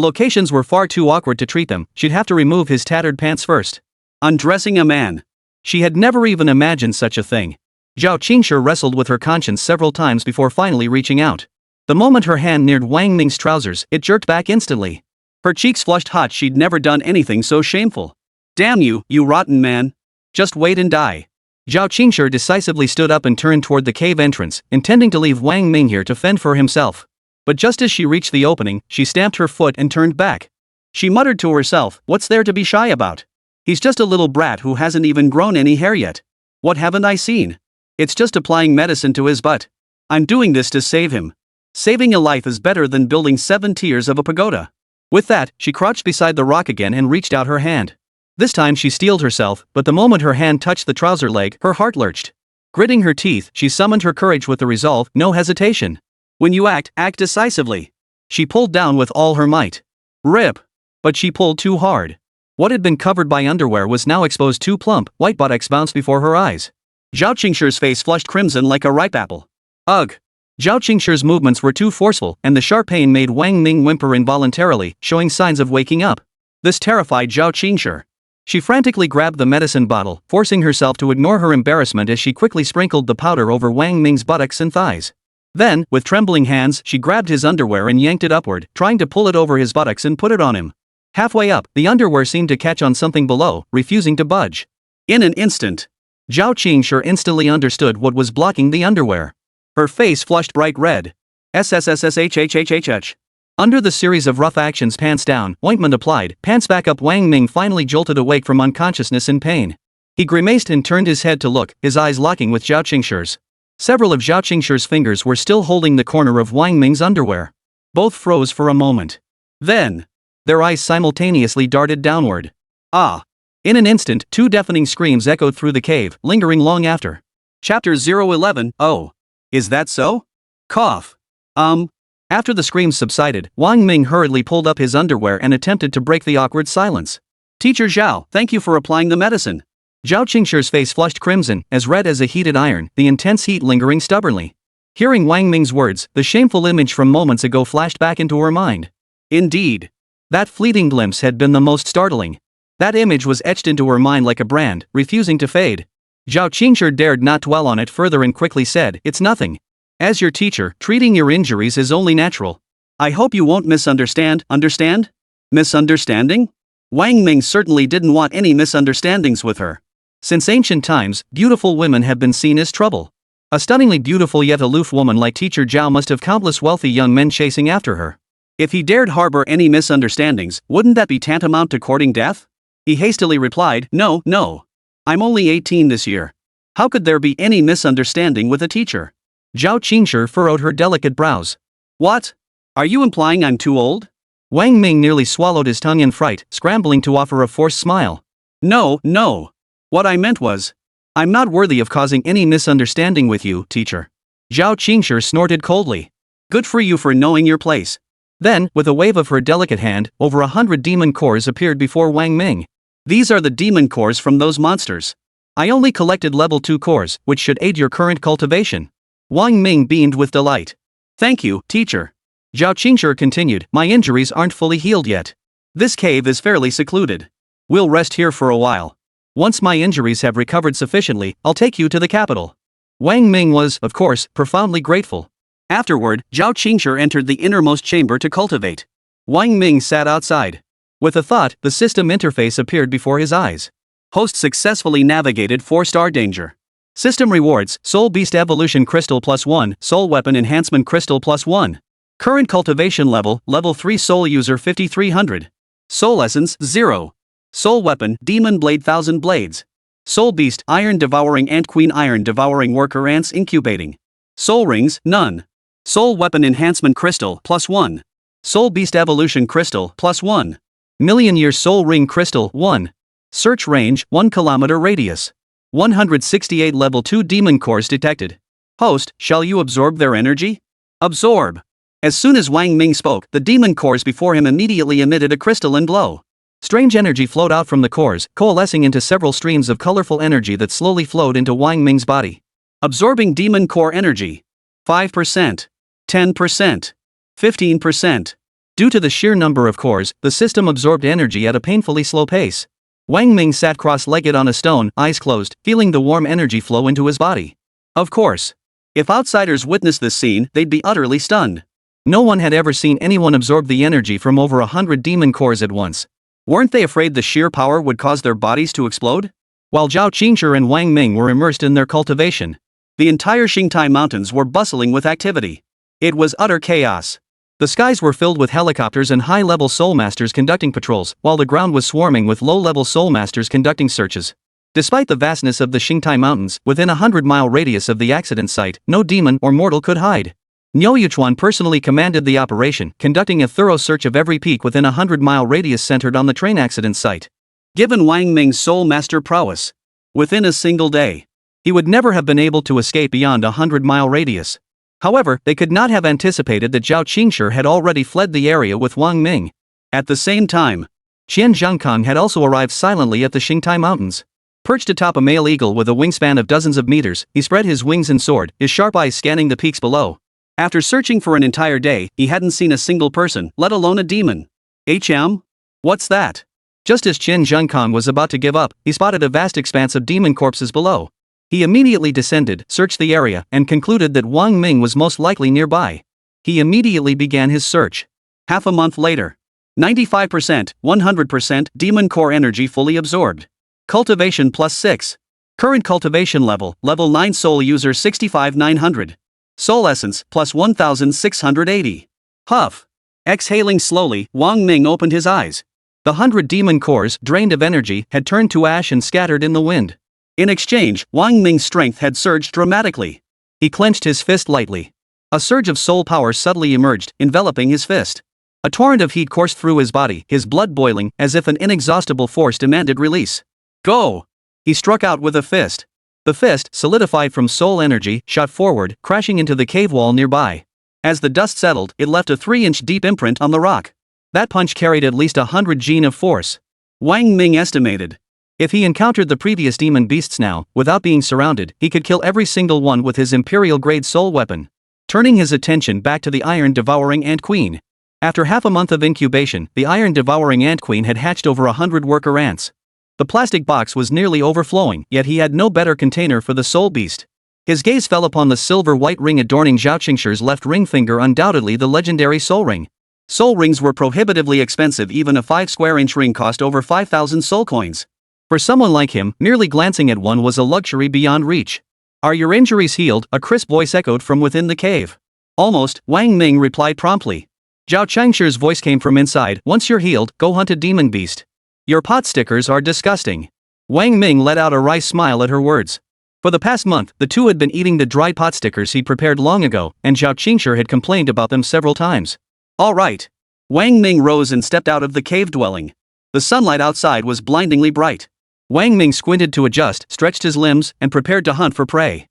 locations were far too awkward to treat them, she'd have to remove his tattered pants first. Undressing a man. She had never even imagined such a thing. Zhao Qingshi wrestled with her conscience several times before finally reaching out. The moment her hand neared Wang Ming's trousers, it jerked back instantly. Her cheeks flushed hot, she'd never done anything so shameful. Damn you, you rotten man. Just wait and die. Zhao Qingshi decisively stood up and turned toward the cave entrance, intending to leave Wang Ming here to fend for himself. But just as she reached the opening, she stamped her foot and turned back. She muttered to herself, what's there to be shy about? He's just a little brat who hasn't even grown any hair yet. What haven't I seen? It's just applying medicine to his butt. I'm doing this to save him. Saving a life is better than building 7 tiers of a pagoda. With that, she crouched beside the rock again and reached out her hand. This time she steeled herself, but the moment her hand touched the trouser leg, her heart lurched. Gritting her teeth, she summoned her courage with the resolve, no hesitation. When you act, act decisively. She pulled down with all her might. Rip! But she pulled too hard. What had been covered by underwear was now exposed. 2 plump, white buttocks bounced before her eyes. Zhao Qingshi's face flushed crimson like a ripe apple. Ugh! Zhao Qingshi's movements were too forceful, and the sharp pain made Wang Ming whimper involuntarily, showing signs of waking up. This terrified Zhao Qingshi. She frantically grabbed the medicine bottle, forcing herself to ignore her embarrassment as she quickly sprinkled the powder over Wang Ming's buttocks and thighs. Then, with trembling hands, she grabbed his underwear and yanked it upward, trying to pull it over his buttocks and put it on him. Halfway up, the underwear seemed to catch on something below, refusing to budge. In an instant, Zhao Qingshi instantly understood what was blocking the underwear. Her face flushed bright red. SSSSHHHHH. Under the series of rough actions, pants down, ointment applied, pants back up, Wang Ming finally jolted awake from unconsciousness and pain. He grimaced and turned his head to look, his eyes locking with Zhao Qingshi's. Several of Zhao Qingshi's fingers were still holding the corner of Wang Ming's underwear. Both froze for a moment. Then, their eyes simultaneously darted downward. Ah! In an instant, 2 deafening screams echoed through the cave, lingering long after. Chapter 011. Oh. Is that so? Cough. After the screams subsided, Wang Ming hurriedly pulled up his underwear and attempted to break the awkward silence. Teacher Zhao, thank you for applying the medicine. Zhao Qingshi's face flushed crimson, as red as a heated iron, the intense heat lingering stubbornly. Hearing Wang Ming's words, the shameful image from moments ago flashed back into her mind. Indeed. That fleeting glimpse had been the most startling. That image was etched into her mind like a brand, refusing to fade. Zhao Qingshi dared not dwell on it further and quickly said, it's nothing. As your teacher, treating your injuries is only natural. I hope you won't misunderstand, understand? Misunderstanding? Wang Ming certainly didn't want any misunderstandings with her. Since ancient times, beautiful women have been seen as trouble. A stunningly beautiful yet aloof woman like Teacher Zhao must have countless wealthy young men chasing after her. If he dared harbor any misunderstandings, wouldn't that be tantamount to courting death? He hastily replied, No. I'm only 18 this year. How could there be any misunderstanding with a teacher? Zhao Qingshi furrowed her delicate brows. What? Are you implying I'm too old? Wang Ming nearly swallowed his tongue in fright, scrambling to offer a forced smile. No. What I meant was, I'm not worthy of causing any misunderstanding with you, teacher. Zhao Qingshi snorted coldly. Good for you for knowing your place. Then, with a wave of her delicate hand, over 100 demon cores appeared before Wang Ming. These are the demon cores from those monsters. I only collected level 2 cores, which should aid your current cultivation. Wang Ming beamed with delight. Thank you, teacher. Zhao Qingshi continued, my injuries aren't fully healed yet. This cave is fairly secluded. We'll rest here for a while. Once my injuries have recovered sufficiently, I'll take you to the capital. Wang Ming was, of course, profoundly grateful. Afterward, Zhao Qingshi entered the innermost chamber to cultivate. Wang Ming sat outside. With a thought, the system interface appeared before his eyes. Host successfully navigated 4-star danger. System rewards, Soul Beast Evolution Crystal +1, Soul Weapon Enhancement Crystal +1. Current cultivation level, level 3 Soul User 5300. Soul Essence, 0. Soul Weapon, Demon Blade 1000 Blades. Soul Beast, Iron Devouring Ant Queen Iron Devouring Worker Ants Incubating. Soul Rings, none. Soul Weapon Enhancement Crystal, +1. Soul Beast Evolution Crystal, +1. Million Year Soul Ring Crystal, 1. Search range, 1 km radius. 168 level 2 demon cores detected. Host, shall you absorb their energy? Absorb. As soon as Wang Ming spoke, the demon cores before him immediately emitted a crystalline glow. Strange energy flowed out from the cores, coalescing into several streams of colorful energy that slowly flowed into Wang Ming's body. Absorbing demon core energy. 5%. 10%. 15%. Due to the sheer number of cores, the system absorbed energy at a painfully slow pace. Wang Ming sat cross-legged on a stone, eyes closed, feeling the warm energy flow into his body. Of course. If outsiders witnessed this scene, they'd be utterly stunned. No one had ever seen anyone absorb the energy from over 100 demon cores at once. Weren't they afraid the sheer power would cause their bodies to explode? While Zhao Qingshi and Wang Ming were immersed in their cultivation, the entire Xingtai Mountains were bustling with activity. It was utter chaos. The skies were filled with helicopters and high-level soul masters conducting patrols, while the ground was swarming with low-level soul masters conducting searches. Despite the vastness of the Xingtai Mountains, within a 100-mile radius of the accident site, no demon or mortal could hide. Niu Yuchuan personally commanded the operation, conducting a thorough search of every peak within a 100-mile radius centered on the train accident site. Given Wang Ming's soul master prowess, within a single day, he would never have been able to escape beyond a 100-mile radius. However, they could not have anticipated that Zhao Qingshi had already fled the area with Wang Ming. At the same time, Qian Zhengkang had also arrived silently at the Xingtai Mountains. Perched atop a male eagle with a wingspan of dozens of meters, he spread his wings and soared, his sharp eyes scanning the peaks below. After searching for an entire day, he hadn't seen a single person, let alone a demon. What's that? Just as Qian Zhengkang was about to give up, he spotted a vast expanse of demon corpses below. He immediately descended, searched the area, and concluded that Wang Ming was most likely nearby. He immediately began his search. Half a month later. 95%, 100% demon core energy fully absorbed. Cultivation +6. Current cultivation level, level 9 Soul User 65900. Soul Essence, +1680. Huff. Exhaling slowly, Wang Ming opened his eyes. The 100 demon cores, drained of energy, had turned to ash and scattered in the wind. In exchange, Wang Ming's strength had surged dramatically. He clenched his fist lightly. A surge of soul power subtly emerged, enveloping his fist. A torrent of heat coursed through his body, his blood boiling, as if an inexhaustible force demanded release. Go! He struck out with a fist. The fist, solidified from soul energy, shot forward, crashing into the cave wall nearby. As the dust settled, it left a 3-inch deep imprint on the rock. That punch carried at least 100 gene of force. Wang Ming estimated. If he encountered the previous demon beasts now, without being surrounded, he could kill every single one with his Imperial-grade soul weapon. Turning his attention back to the Iron-devouring Ant Queen. After half a month of incubation, the Iron-devouring Ant Queen had hatched over 100 worker ants. The plastic box was nearly overflowing, yet he had no better container for the soul beast. His gaze fell upon the silver-white ring adorning Zhao Qingshi's left ring finger, undoubtedly the legendary soul ring. Soul rings were prohibitively expensive. Even a 5-square-inch ring cost over 5,000 soul coins. For someone like him, merely glancing at one was a luxury beyond reach. Are your injuries healed? A crisp voice echoed from within the cave. Almost, Wang Ming replied promptly. Zhao Changshi's voice came from inside. Once you're healed, go hunt a demon beast. Your pot stickers are disgusting. Wang Ming let out a wry smile at her words. For the past month, the two had been eating the dried pot stickers he'd prepared long ago, and Zhao Qingshi had complained about them several times. All right. Wang Ming rose and stepped out of the cave dwelling. The sunlight outside was blindingly bright. Wang Ming squinted to adjust, stretched his limbs, and prepared to hunt for prey.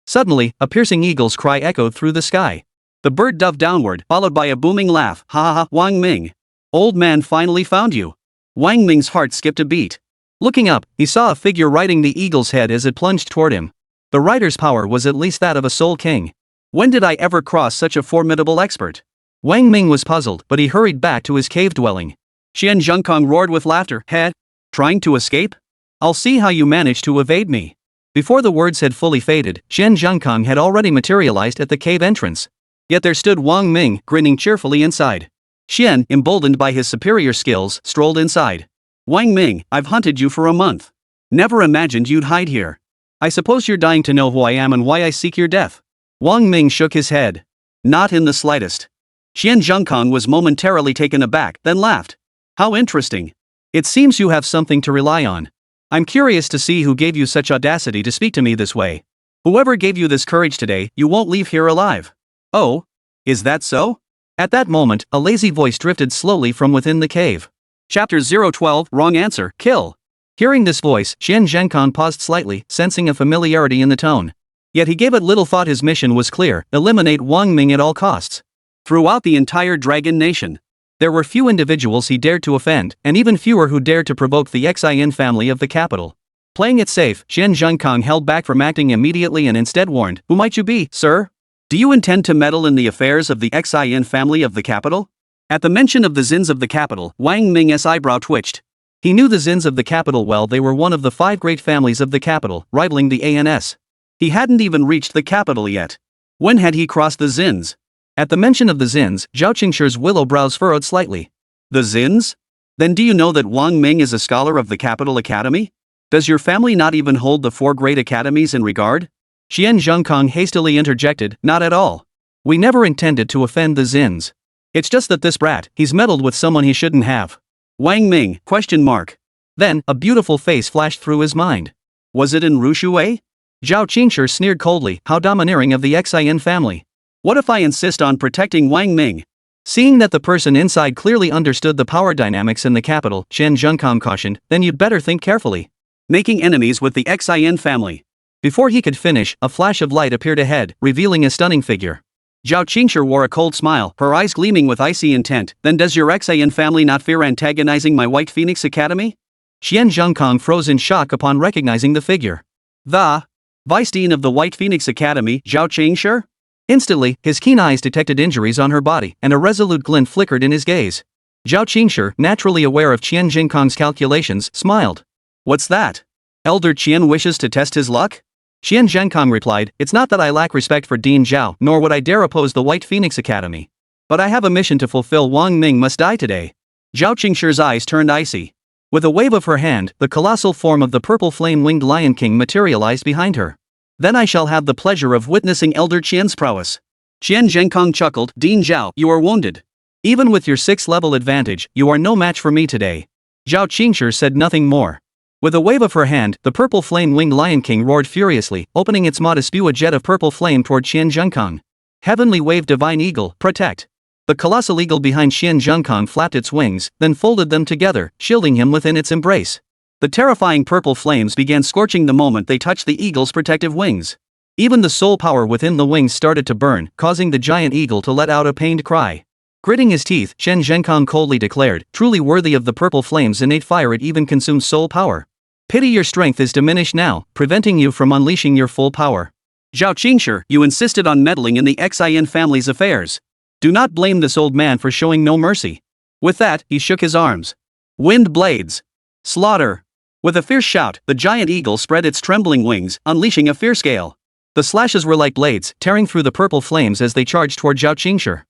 Suddenly, a piercing eagle's cry echoed through the sky. The bird dove downward, followed by a booming laugh. Ha ha ha, Wang Ming. Old man finally found you. Wang Ming's heart skipped a beat. Looking up, he saw a figure riding the eagle's head as it plunged toward him. The rider's power was at least that of a soul king. When did I ever cross such a formidable expert? Wang Ming was puzzled, but he hurried back to his cave dwelling. Qian Zhengkong roared with laughter. Heh? Trying to escape? I'll see how you manage to evade me. Before the words had fully faded, Qian Zhengkong had already materialized at the cave entrance. Yet there stood Wang Ming, grinning cheerfully inside. Qian, emboldened by his superior skills, strolled inside. Wang Ming, I've hunted you for a month. Never imagined you'd hide here. I suppose you're dying to know who I am and why I seek your death. Wang Ming shook his head. Not in the slightest. Qian Zhengkong was momentarily taken aback, then laughed. How interesting. It seems you have something to rely on. I'm curious to see who gave you such audacity to speak to me this way. Whoever gave you this courage today, you won't leave here alive. Oh? Is that so? At that moment, a lazy voice drifted slowly from within the cave. Chapter 012, Wrong Answer, Kill. Hearing this voice, Qian Zhengkong paused slightly, sensing a familiarity in the tone. Yet he gave it little thought. His mission was clear: eliminate Wang Ming at all costs. Throughout the entire Dragon Nation, there were few individuals he dared to offend, and even fewer who dared to provoke the Xin family of the capital. Playing it safe, Qian Zhengkong held back from acting immediately and instead warned, Who might you be, sir? Do you intend to meddle in the affairs of the Xin family of the capital? At the mention of the Zins of the capital, Wang Ming's eyebrow twitched. He knew the Zins of the capital well. They were one of the 5 great families of the capital, rivaling the ANS. He hadn't even reached the capital yet. When had he crossed the Zins? At the mention of the Zins, Zhao Qingshi's willow brows furrowed slightly. The Zins? Then do you know that Wang Ming is a scholar of the Capital Academy? Does your family not even hold the 4 great academies in regard? Qian Zhengkong hastily interjected, Not at all. We never intended to offend the Zins. It's just that this brat, he's meddled with someone he shouldn't have. Wang Ming, ? Then, a beautiful face flashed through his mind. Was it in Rushui? Zhao Qingshi sneered coldly, How domineering of the Xin family. What if I insist on protecting Wang Ming? Seeing that the person inside clearly understood the power dynamics in the capital, Qian Zhengkong cautioned, Then you'd better think carefully. Making enemies with the Xin family. Before he could finish, a flash of light appeared ahead, revealing a stunning figure. Zhao Qingshi wore a cold smile, her eyes gleaming with icy intent. Then does your Xin family not fear antagonizing my White Phoenix Academy? Qian Zhengkong froze in shock upon recognizing the figure. The Vice Dean of the White Phoenix Academy, Zhao Qingshi? Instantly, his keen eyes detected injuries on her body, and a resolute glint flickered in his gaze. Zhao Qingshi, naturally aware of Qian Zhengkong's calculations, smiled. What's that? Elder Qian wishes to test his luck? Qian Zhengkong replied, It's not that I lack respect for Dean Zhao, nor would I dare oppose the White Phoenix Academy. But I have a mission to fulfill. Wang Ming must die today. Zhao Qingshi's eyes turned icy. With a wave of her hand, the colossal form of the purple flame-winged Lion King materialized behind her. Then I shall have the pleasure of witnessing Elder Qian's prowess. Qian Zhengkong chuckled, Dean Zhao, you are wounded. Even with your 6th level advantage, you are no match for me today. Zhao Qingshi said nothing more. With a wave of her hand, the purple flame-winged Lion King roared furiously, opening its maw to spew a jet of purple flame toward Qian Zhengkong. Heavenly wave divine eagle, protect. The colossal eagle behind Qian Zhengkong flapped its wings, then folded them together, shielding him within its embrace. The terrifying purple flames began scorching the moment they touched the eagle's protective wings. Even the soul power within the wings started to burn, causing the giant eagle to let out a pained cry. Gritting his teeth, Qian Zhengkong coldly declared, Truly worthy of the purple flame's innate fire, it even consumes soul power. Pity your strength is diminished now, preventing you from unleashing your full power. Zhao Qingshi, you insisted on meddling in the Xin family's affairs. Do not blame this old man for showing no mercy. With that, he shook his arms. Wind blades. Slaughter. With a fierce shout, the giant eagle spread its trembling wings, unleashing a fierce gale. The slashes were like blades, tearing through the purple flames as they charged toward Zhao Qingshi.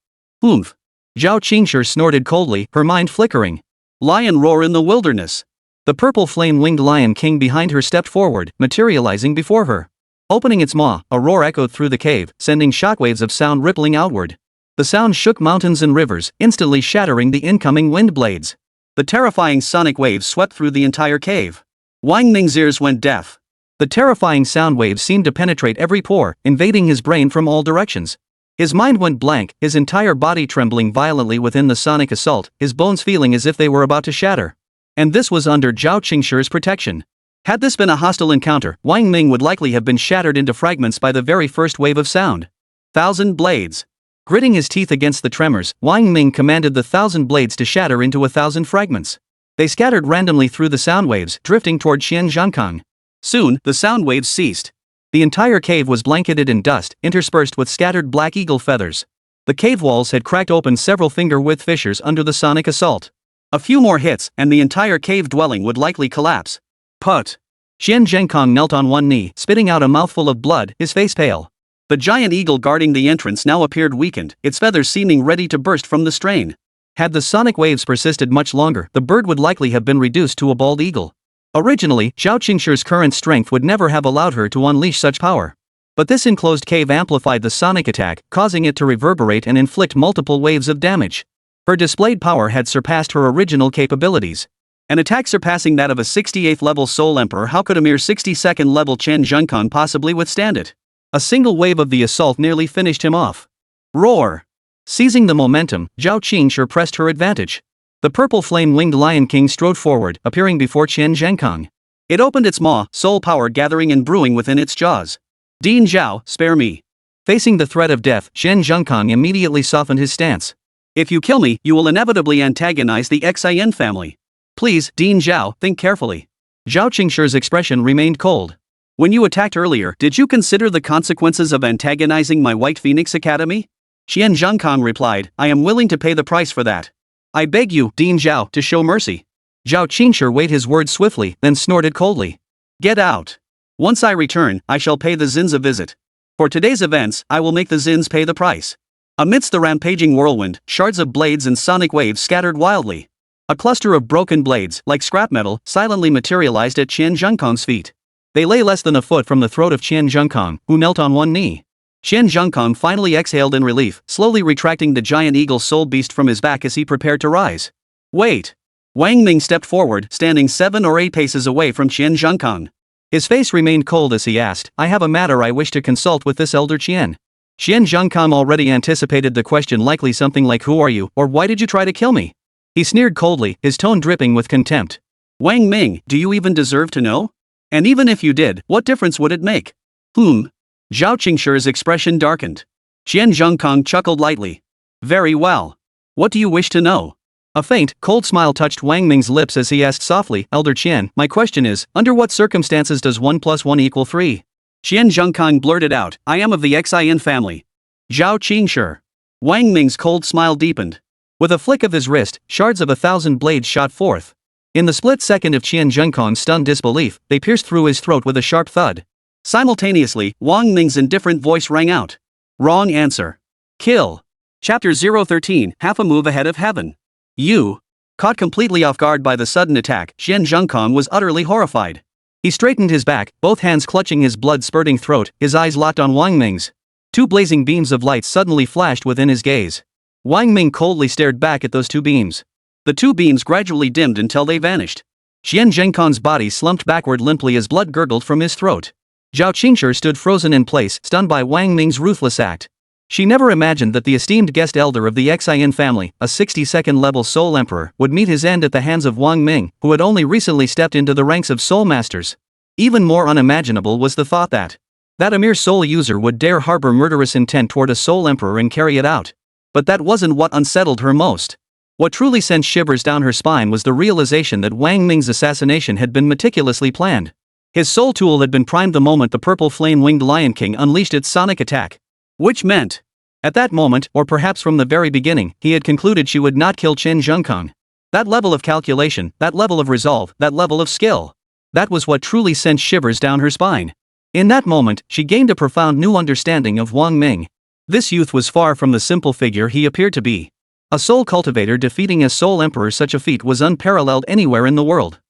Oomph. Zhao Qingshi snorted coldly, her mind flickering. Lion roar in the wilderness. The purple flame-winged Lion King behind her stepped forward, materializing before her. Opening its maw, a roar echoed through the cave, sending shockwaves of sound rippling outward. The sound shook mountains and rivers, instantly shattering the incoming wind blades. The terrifying sonic waves swept through the entire cave. Wang Ming's ears went deaf. The terrifying sound waves seemed to penetrate every pore, invading his brain from all directions. His mind went blank, his entire body trembling violently within the sonic assault, his bones feeling as if they were about to shatter. And this was under Zhao Qingshi's protection. Had this been a hostile encounter, Wang Ming would likely have been shattered into fragments by the very first wave of sound. 1,000 blades. Gritting his teeth against the tremors, Wang Ming commanded the 1,000 blades to shatter into 1,000 fragments. They scattered randomly through the sound waves, drifting toward Qian Zhangkang. Soon, the sound waves ceased. The entire cave was blanketed in dust, interspersed with scattered black eagle feathers. The cave walls had cracked open several finger-width fissures under the sonic assault. A few more hits, and the entire cave dwelling would likely collapse. Put! Qian Zhangkang knelt on one knee, spitting out a mouthful of blood, his face pale. The giant eagle guarding the entrance now appeared weakened, its feathers seeming ready to burst from the strain. Had the sonic waves persisted much longer, the bird would likely have been reduced to a bald eagle. Originally, Zhao Qingshi's current strength would never have allowed her to unleash such power. But this enclosed cave amplified the sonic attack, causing it to reverberate and inflict multiple waves of damage. Her displayed power had surpassed her original capabilities. An attack surpassing that of a 68th level Soul Emperor, how could a mere 62nd level Qian Zhangkang possibly withstand it? A single wave of the assault nearly finished him off. Roar! Seizing the momentum, Zhao Qingshi pressed her advantage. The purple flame-winged Lion King strode forward, appearing before Qian Zhangkang. It opened its maw, soul power gathering and brewing within its jaws. Din Zhao, spare me. Facing the threat of death, Qian Zhangkang immediately softened his stance. If you kill me, you will inevitably antagonize the Xin family. Please, Din Zhao, think carefully. Zhao Qingshi's expression remained cold. When you attacked earlier, did you consider the consequences of antagonizing my White Phoenix Academy? Qian Zhangkang replied, I am willing to pay the price for that. I beg you, Din Zhao, to show mercy. Zhao Qingshi weighed his words swiftly, then snorted coldly. Get out. Once I return, I shall pay the Zins a visit. For today's events, I will make the Zins pay the price. Amidst the rampaging whirlwind, shards of blades and sonic waves scattered wildly. A cluster of broken blades, like scrap metal, silently materialized at Qian Zhangkang's feet. They lay less than a foot from the throat of Qian Zhangkang, who knelt on one knee. Qian Zhangkang finally exhaled in relief, slowly retracting the giant eagle soul beast from his back as he prepared to rise. Wait! Wang Ming stepped forward, standing 7 or 8 paces away from Qian Zhangkang. His face remained cold as he asked, I have a matter I wish to consult with this elder Qian. Qian Zhangkang already anticipated the question, likely something like who are you, or why did you try to kill me? He sneered coldly, his tone dripping with contempt. Wang Ming, do you even deserve to know? And even if you did, what difference would it make? Zhao Qingshi's expression darkened. Qian Zhangkang chuckled lightly. Very well. What do you wish to know? A faint, cold smile touched Wang Ming's lips as he asked softly, Elder Qian, my question is, under what circumstances does 1 + 1 equal 3? Qian Zhangkang blurted out, I am of the Xin family. Zhao Qingshi. Wang Ming's cold smile deepened. With a flick of his wrist, shards of 1,000 blades shot forth. In the split second of Qian Zhangkang's stunned disbelief, they pierced through his throat with a sharp thud. Simultaneously, Wang Ming's indifferent voice rang out. Wrong answer. Kill. Chapter 013, half a move ahead of heaven. You. Caught completely off guard by the sudden attack, Qian Zhangkang was utterly horrified. He straightened his back, both hands clutching his blood-spurting throat, his eyes locked on Wang Ming's. 2 blazing beams of light suddenly flashed within his gaze. Wang Ming coldly stared back at those 2 beams. The 2 beams gradually dimmed until they vanished. Qian Zhangkang's body slumped backward limply as blood gurgled from his throat. Zhao Qingshi stood frozen in place, stunned by Wang Ming's ruthless act. She never imagined that the esteemed guest elder of the Xin family, a 62nd level Soul Emperor, would meet his end at the hands of Wang Ming, who had only recently stepped into the ranks of Soul Masters. Even more unimaginable was the thought that a mere soul user would dare harbor murderous intent toward a Soul Emperor and carry it out. But that wasn't what unsettled her most. What truly sent shivers down her spine was the realization that Wang Ming's assassination had been meticulously planned. His soul tool had been primed the moment the purple flame-winged Lion King unleashed its sonic attack. Which meant, at that moment, or perhaps from the very beginning, he had concluded she would not kill Qian Zhangkang. That level of calculation, that level of resolve, that level of skill. That was what truly sent shivers down her spine. In that moment, she gained a profound new understanding of Wang Ming. This youth was far from the simple figure he appeared to be. A soul cultivator defeating a soul emperor, such a feat was unparalleled anywhere in the world.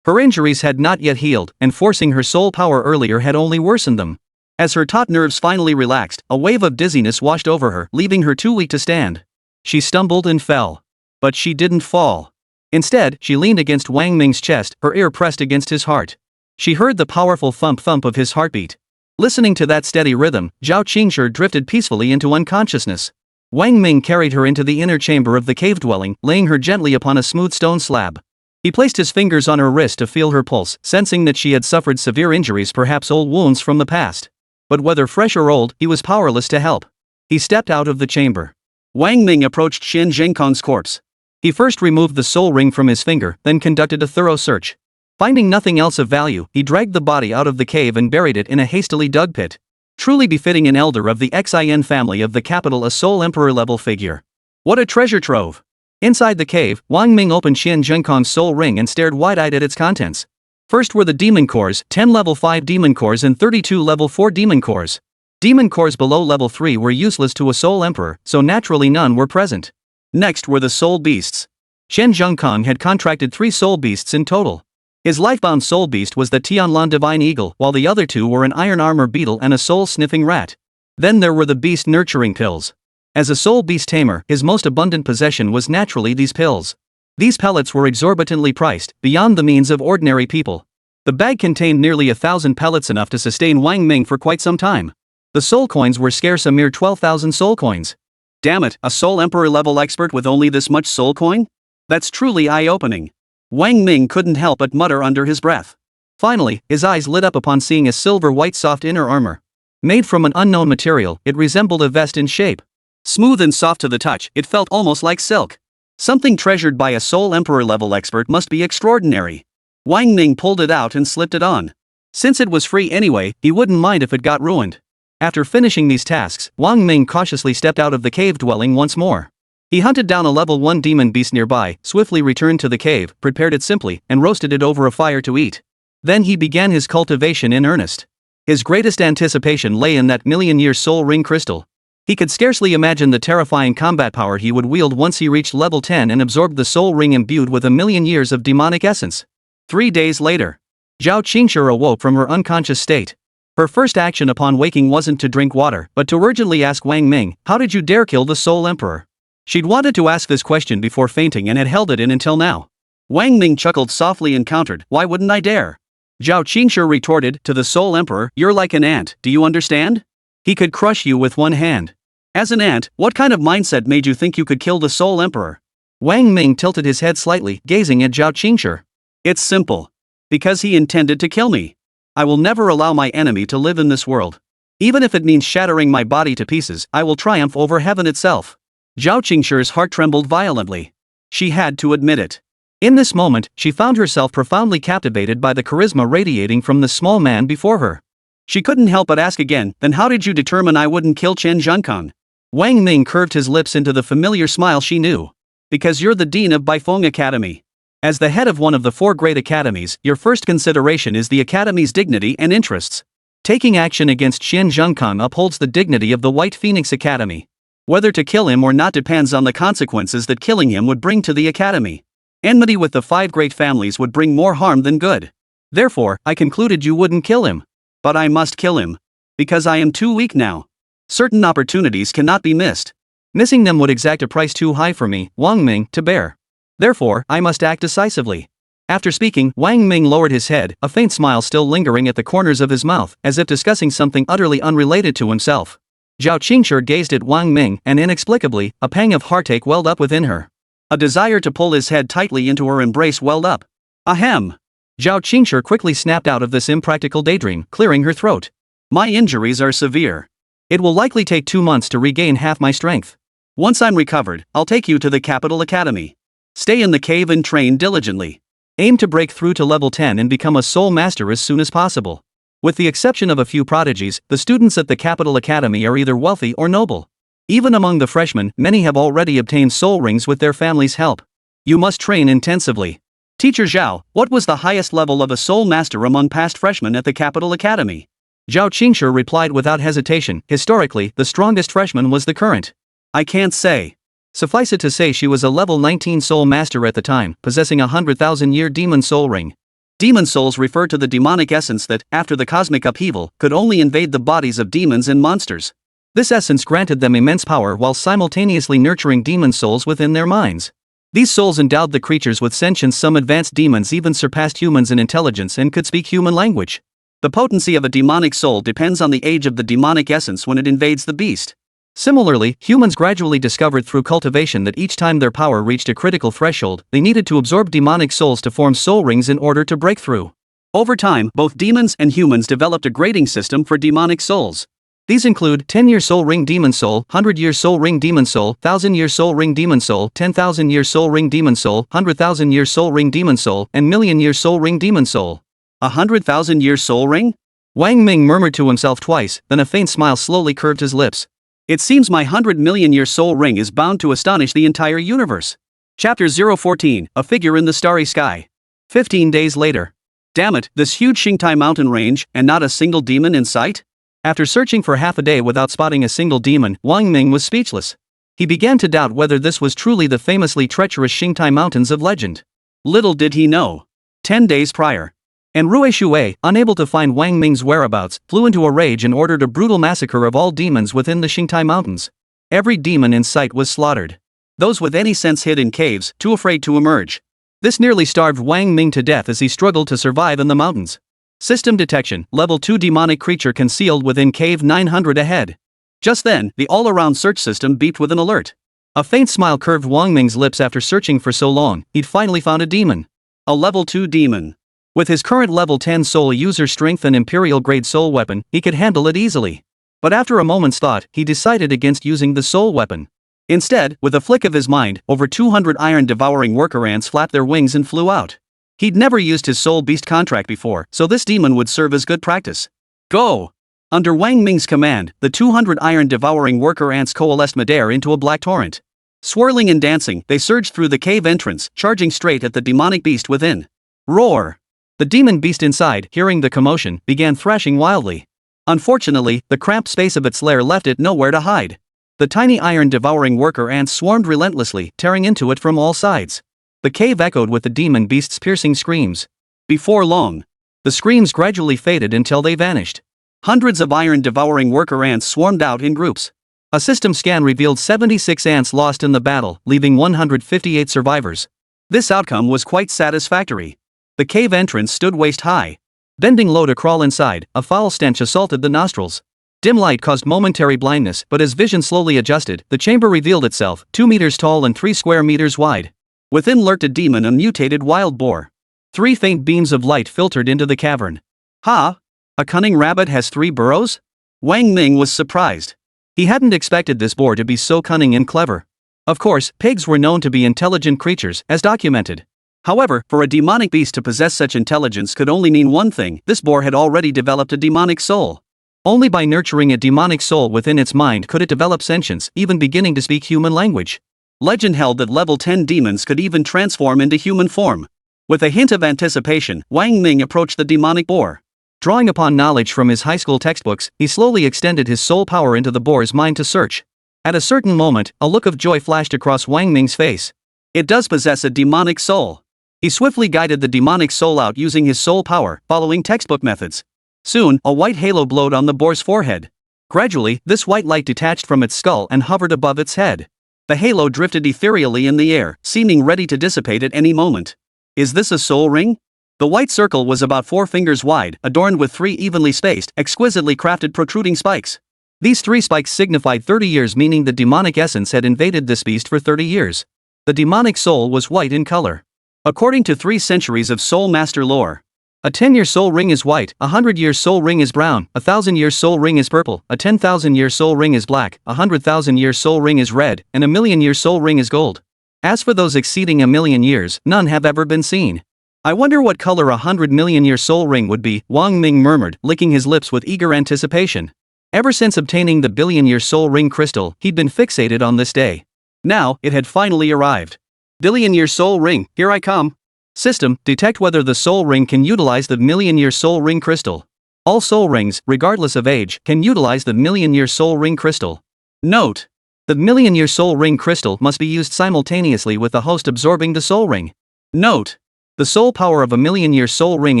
Her injuries had not yet healed, and forcing her soul power earlier had only worsened them. As her taut nerves finally relaxed, a wave of dizziness washed over her, leaving her too weak to stand. She stumbled and fell. But she didn't fall. Instead, she leaned against Wang Ming's chest, her ear pressed against his heart. She heard the powerful thump-thump of his heartbeat. Listening to that steady rhythm, Zhao Qingshi drifted peacefully into unconsciousness. Wang Ming carried her into the inner chamber of the cave dwelling, laying her gently upon a smooth stone slab. He placed his fingers on her wrist to feel her pulse, sensing that she had suffered severe injuries, perhaps old wounds from the past. But whether fresh or old, he was powerless to help. He stepped out of the chamber. Wang Ming approached Qian Zhengkong's corpse. He first removed the soul ring from his finger, then conducted a thorough search. Finding nothing else of value, he dragged the body out of the cave and buried it in a hastily dug pit. Truly befitting an elder of the Xin family of the capital, a soul emperor-level figure. What a treasure trove! Inside the cave, Wang Ming opened Qian Zhengkong's soul ring and stared wide-eyed at its contents. First were the demon cores, 10 level 5 demon cores and 32 level 4 demon cores. Demon cores below level 3 were useless to a soul emperor, so naturally none were present. Next were the soul beasts. Qian Zhengkong had contracted 3 soul beasts in total. His lifebound soul beast was the Tianlan divine eagle, while the other 2 were an iron armor beetle and a soul-sniffing rat. Then there were the beast nurturing pills. As a soul beast tamer, his most abundant possession was naturally these pills. These pellets were exorbitantly priced, beyond the means of ordinary people. The bag contained nearly 1,000 pellets, enough to sustain Wang Ming for quite some time. The soul coins were scarce, a mere 12,000 soul coins. Damn it, a soul emperor level expert with only this much soul coin? That's truly eye-opening. Wang Ming couldn't help but mutter under his breath. Finally, his eyes lit up upon seeing a silver-white soft inner armor. Made from an unknown material, it resembled a vest in shape. Smooth and soft to the touch, it felt almost like silk. Something treasured by a soul emperor level expert must be extraordinary. Wang Ming pulled it out and slipped it on. Since it was free anyway, he wouldn't mind if it got ruined. After finishing these tasks, Wang Ming cautiously stepped out of the cave dwelling once more. He hunted down a level 1 demon beast nearby, swiftly returned to the cave, prepared it simply, and roasted it over a fire to eat. Then he began his cultivation in earnest. His greatest anticipation lay in that million-year soul ring crystal. He could scarcely imagine the terrifying combat power he would wield once he reached level 10 and absorbed the soul ring imbued with 1,000,000 years of demonic essence. 3 days later, Zhao Qingshi awoke from her unconscious state. Her first action upon waking wasn't to drink water, but to urgently ask Wang Ming, "How did you dare kill the soul emperor?" She'd wanted to ask this question before fainting and had held it in until now. Wang Ming chuckled softly and countered, "Why wouldn't I dare?" Zhao Qingshi retorted, to the soul emperor, "You're like an ant, do you understand? He could crush you with one hand. As an ant, what kind of mindset made you think you could kill the soul emperor?" Wang Ming tilted his head slightly, gazing at Zhao Qingshi. "It's simple. Because he intended to kill me. I will never allow my enemy to live in this world. Even if it means shattering my body to pieces, I will triumph over heaven itself." Zhao Qingshi's heart trembled violently. She had to admit it. In this moment, she found herself profoundly captivated by the charisma radiating from the small man before her. She couldn't help but ask again, "Then how did you determine I wouldn't kill Qian Zhengkong?" Wang Ming curved his lips into the familiar smile she knew. "Because you're the dean of Baifeng Academy. As the head of one of the 4 great academies, your first consideration is the academy's dignity and interests. Taking action against Qian Zhengkong upholds the dignity of the White Phoenix Academy. Whether to kill him or not depends on the consequences that killing him would bring to the academy. Enmity with the 5 great families would bring more harm than good. Therefore, I concluded you wouldn't kill him. But I must kill him. Because I am too weak now. Certain opportunities cannot be missed. Missing them would exact a price too high for me, Wang Ming, to bear. Therefore, I must act decisively." After speaking, Wang Ming lowered his head, a faint smile still lingering at the corners of his mouth, as if discussing something utterly unrelated to himself. Zhao Qingshi gazed at Wang Ming, and inexplicably, a pang of heartache welled up within her. A desire to pull his head tightly into her embrace welled up. Ahem! Zhao Qingshi quickly snapped out of this impractical daydream, clearing her throat. "My injuries are severe. It will likely take 2 months to regain half my strength. Once I'm recovered, I'll take you to the capital academy. Stay in the cave and train diligently. Aim to break through to level 10 and become a soul master as soon as possible. With the exception of a few prodigies, the students at the capital academy are either wealthy or noble. Even among the freshmen, many have already obtained soul rings with their family's help. You must train intensively. Teacher Zhao, what was the highest level of a soul master among past freshmen at the capital academy?" Zhao Qingshi replied without hesitation, "Historically, the strongest freshman was the current. I can't say. Suffice it to say she was a level 19 soul master at the time, possessing a 100,000-year demon soul ring. Demon souls refer to the demonic essence that, after the cosmic upheaval, could only invade the bodies of demons and monsters. This essence granted them immense power while simultaneously nurturing demon souls within their minds. These souls endowed the creatures with sentience. Some advanced demons even surpassed humans in intelligence and could speak human language. The potency of a demonic soul depends on the age of the demonic essence when it invades the beast. Similarly, humans gradually discovered through cultivation that each time their power reached a critical threshold, they needed to absorb demonic souls to form soul rings in order to break through. Over time, both demons and humans developed a grading system for demonic souls. These include 10-year soul ring demon soul, 100-year soul ring demon soul, 1,000-year soul ring demon soul, 10,000-year soul ring demon soul, 100,000-year soul ring demon soul, and million-year soul ring demon soul. 100,000-year soul ring? Wang Ming murmured to himself twice, then a faint smile slowly curved his lips. It seems my 100,000,000-year soul ring is bound to astonish the entire universe. Chapter 014, A Figure in the Starry Sky. 15 days later. Damn it, this huge Xingtai mountain range, and not a single demon in sight? After searching for half a day without spotting a single demon, Wang Ming was speechless. He began to doubt whether this was truly the famously treacherous Xingtai mountains of legend. Little did he know. 10 days prior. And Rui Shui, unable to find Wang Ming's whereabouts, flew into a rage and ordered a brutal massacre of all demons within the Xingtai Mountains. Every demon in sight was slaughtered. Those with any sense hid in caves, too afraid to emerge. This nearly starved Wang Ming to death as he struggled to survive in the mountains. System detection, level 2 demonic creature concealed within cave 900 ahead. Just then, the all-around search system beeped with an alert. A faint smile curved Wang Ming's lips. After searching for so long, he'd finally found a demon. A level 2 demon. With his current level 10 soul user strength and imperial grade soul weapon, he could handle it easily. But after a moment's thought, he decided against using the soul weapon. Instead, with a flick of his mind, over 200 iron-devouring worker ants flapped their wings and flew out. He'd never used his soul beast contract before, so this demon would serve as good practice. Go! Under Wang Ming's command, the 200 iron-devouring worker ants coalesced midair into a black torrent. Swirling and dancing, they surged through the cave entrance, charging straight at the demonic beast within. Roar! The demon beast inside, hearing the commotion, began thrashing wildly. Unfortunately, the cramped space of its lair left it nowhere to hide. The tiny iron-devouring worker ants swarmed relentlessly, tearing into it from all sides. The cave echoed with the demon beast's piercing screams. Before long, the screams gradually faded until they vanished. Hundreds of iron-devouring worker ants swarmed out in groups. A system scan revealed 76 ants lost in the battle, leaving 158 survivors. This outcome was quite satisfactory. The cave entrance stood waist-high. Bending low to crawl inside, a foul stench assaulted the nostrils. Dim light caused momentary blindness, but as vision slowly adjusted, the chamber revealed itself, 2 meters tall and 3 square meters wide. Within lurked a demon, a mutated wild boar. 3 faint beams of light filtered into the cavern. Ha! A cunning rabbit has 3 burrows? Wang Ming was surprised. He hadn't expected this boar to be so cunning and clever. Of course, pigs were known to be intelligent creatures, as documented. However, for a demonic beast to possess such intelligence could only mean one thing: this boar had already developed a demonic soul. Only by nurturing a demonic soul within its mind could it develop sentience, even beginning to speak human language. Legend held that level 10 demons could even transform into human form. With a hint of anticipation, Wang Ming approached the demonic boar. Drawing upon knowledge from his high school textbooks, he slowly extended his soul power into the boar's mind to search. At a certain moment, a look of joy flashed across Wang Ming's face. It does possess a demonic soul. He swiftly guided the demonic soul out using his soul power, following textbook methods. Soon, a white halo glowed on the boar's forehead. Gradually, this white light detached from its skull and hovered above its head. The halo drifted ethereally in the air, seeming ready to dissipate at any moment. Is this a soul ring? The white circle was about 4 fingers wide, adorned with 3 evenly spaced, exquisitely crafted protruding spikes. These 3 spikes signified 30 years, meaning the demonic essence had invaded this beast for 30 years. The demonic soul was white in color. According to 3 centuries of Soul Master lore, a 10-year soul ring is white, a 100-year soul ring is brown, a 1,000-year soul ring is purple, a 10,000-year soul ring is black, a 100,000-year soul ring is red, and a million-year soul ring is gold. As for those exceeding 1,000,000 years, none have ever been seen. I wonder what color a 100,000,000-year soul ring would be, Wang Ming murmured, licking his lips with eager anticipation. Ever since obtaining the billion-year soul ring crystal, he'd been fixated on this day. Now, it had finally arrived. Billion-year soul ring, here I come. System, detect whether the soul ring can utilize the million-year soul ring crystal. All soul rings, regardless of age, can utilize the million-year soul ring crystal. Note: the million-year soul ring crystal must be used simultaneously with the host absorbing the soul ring. Note: The soul power of a million-year soul ring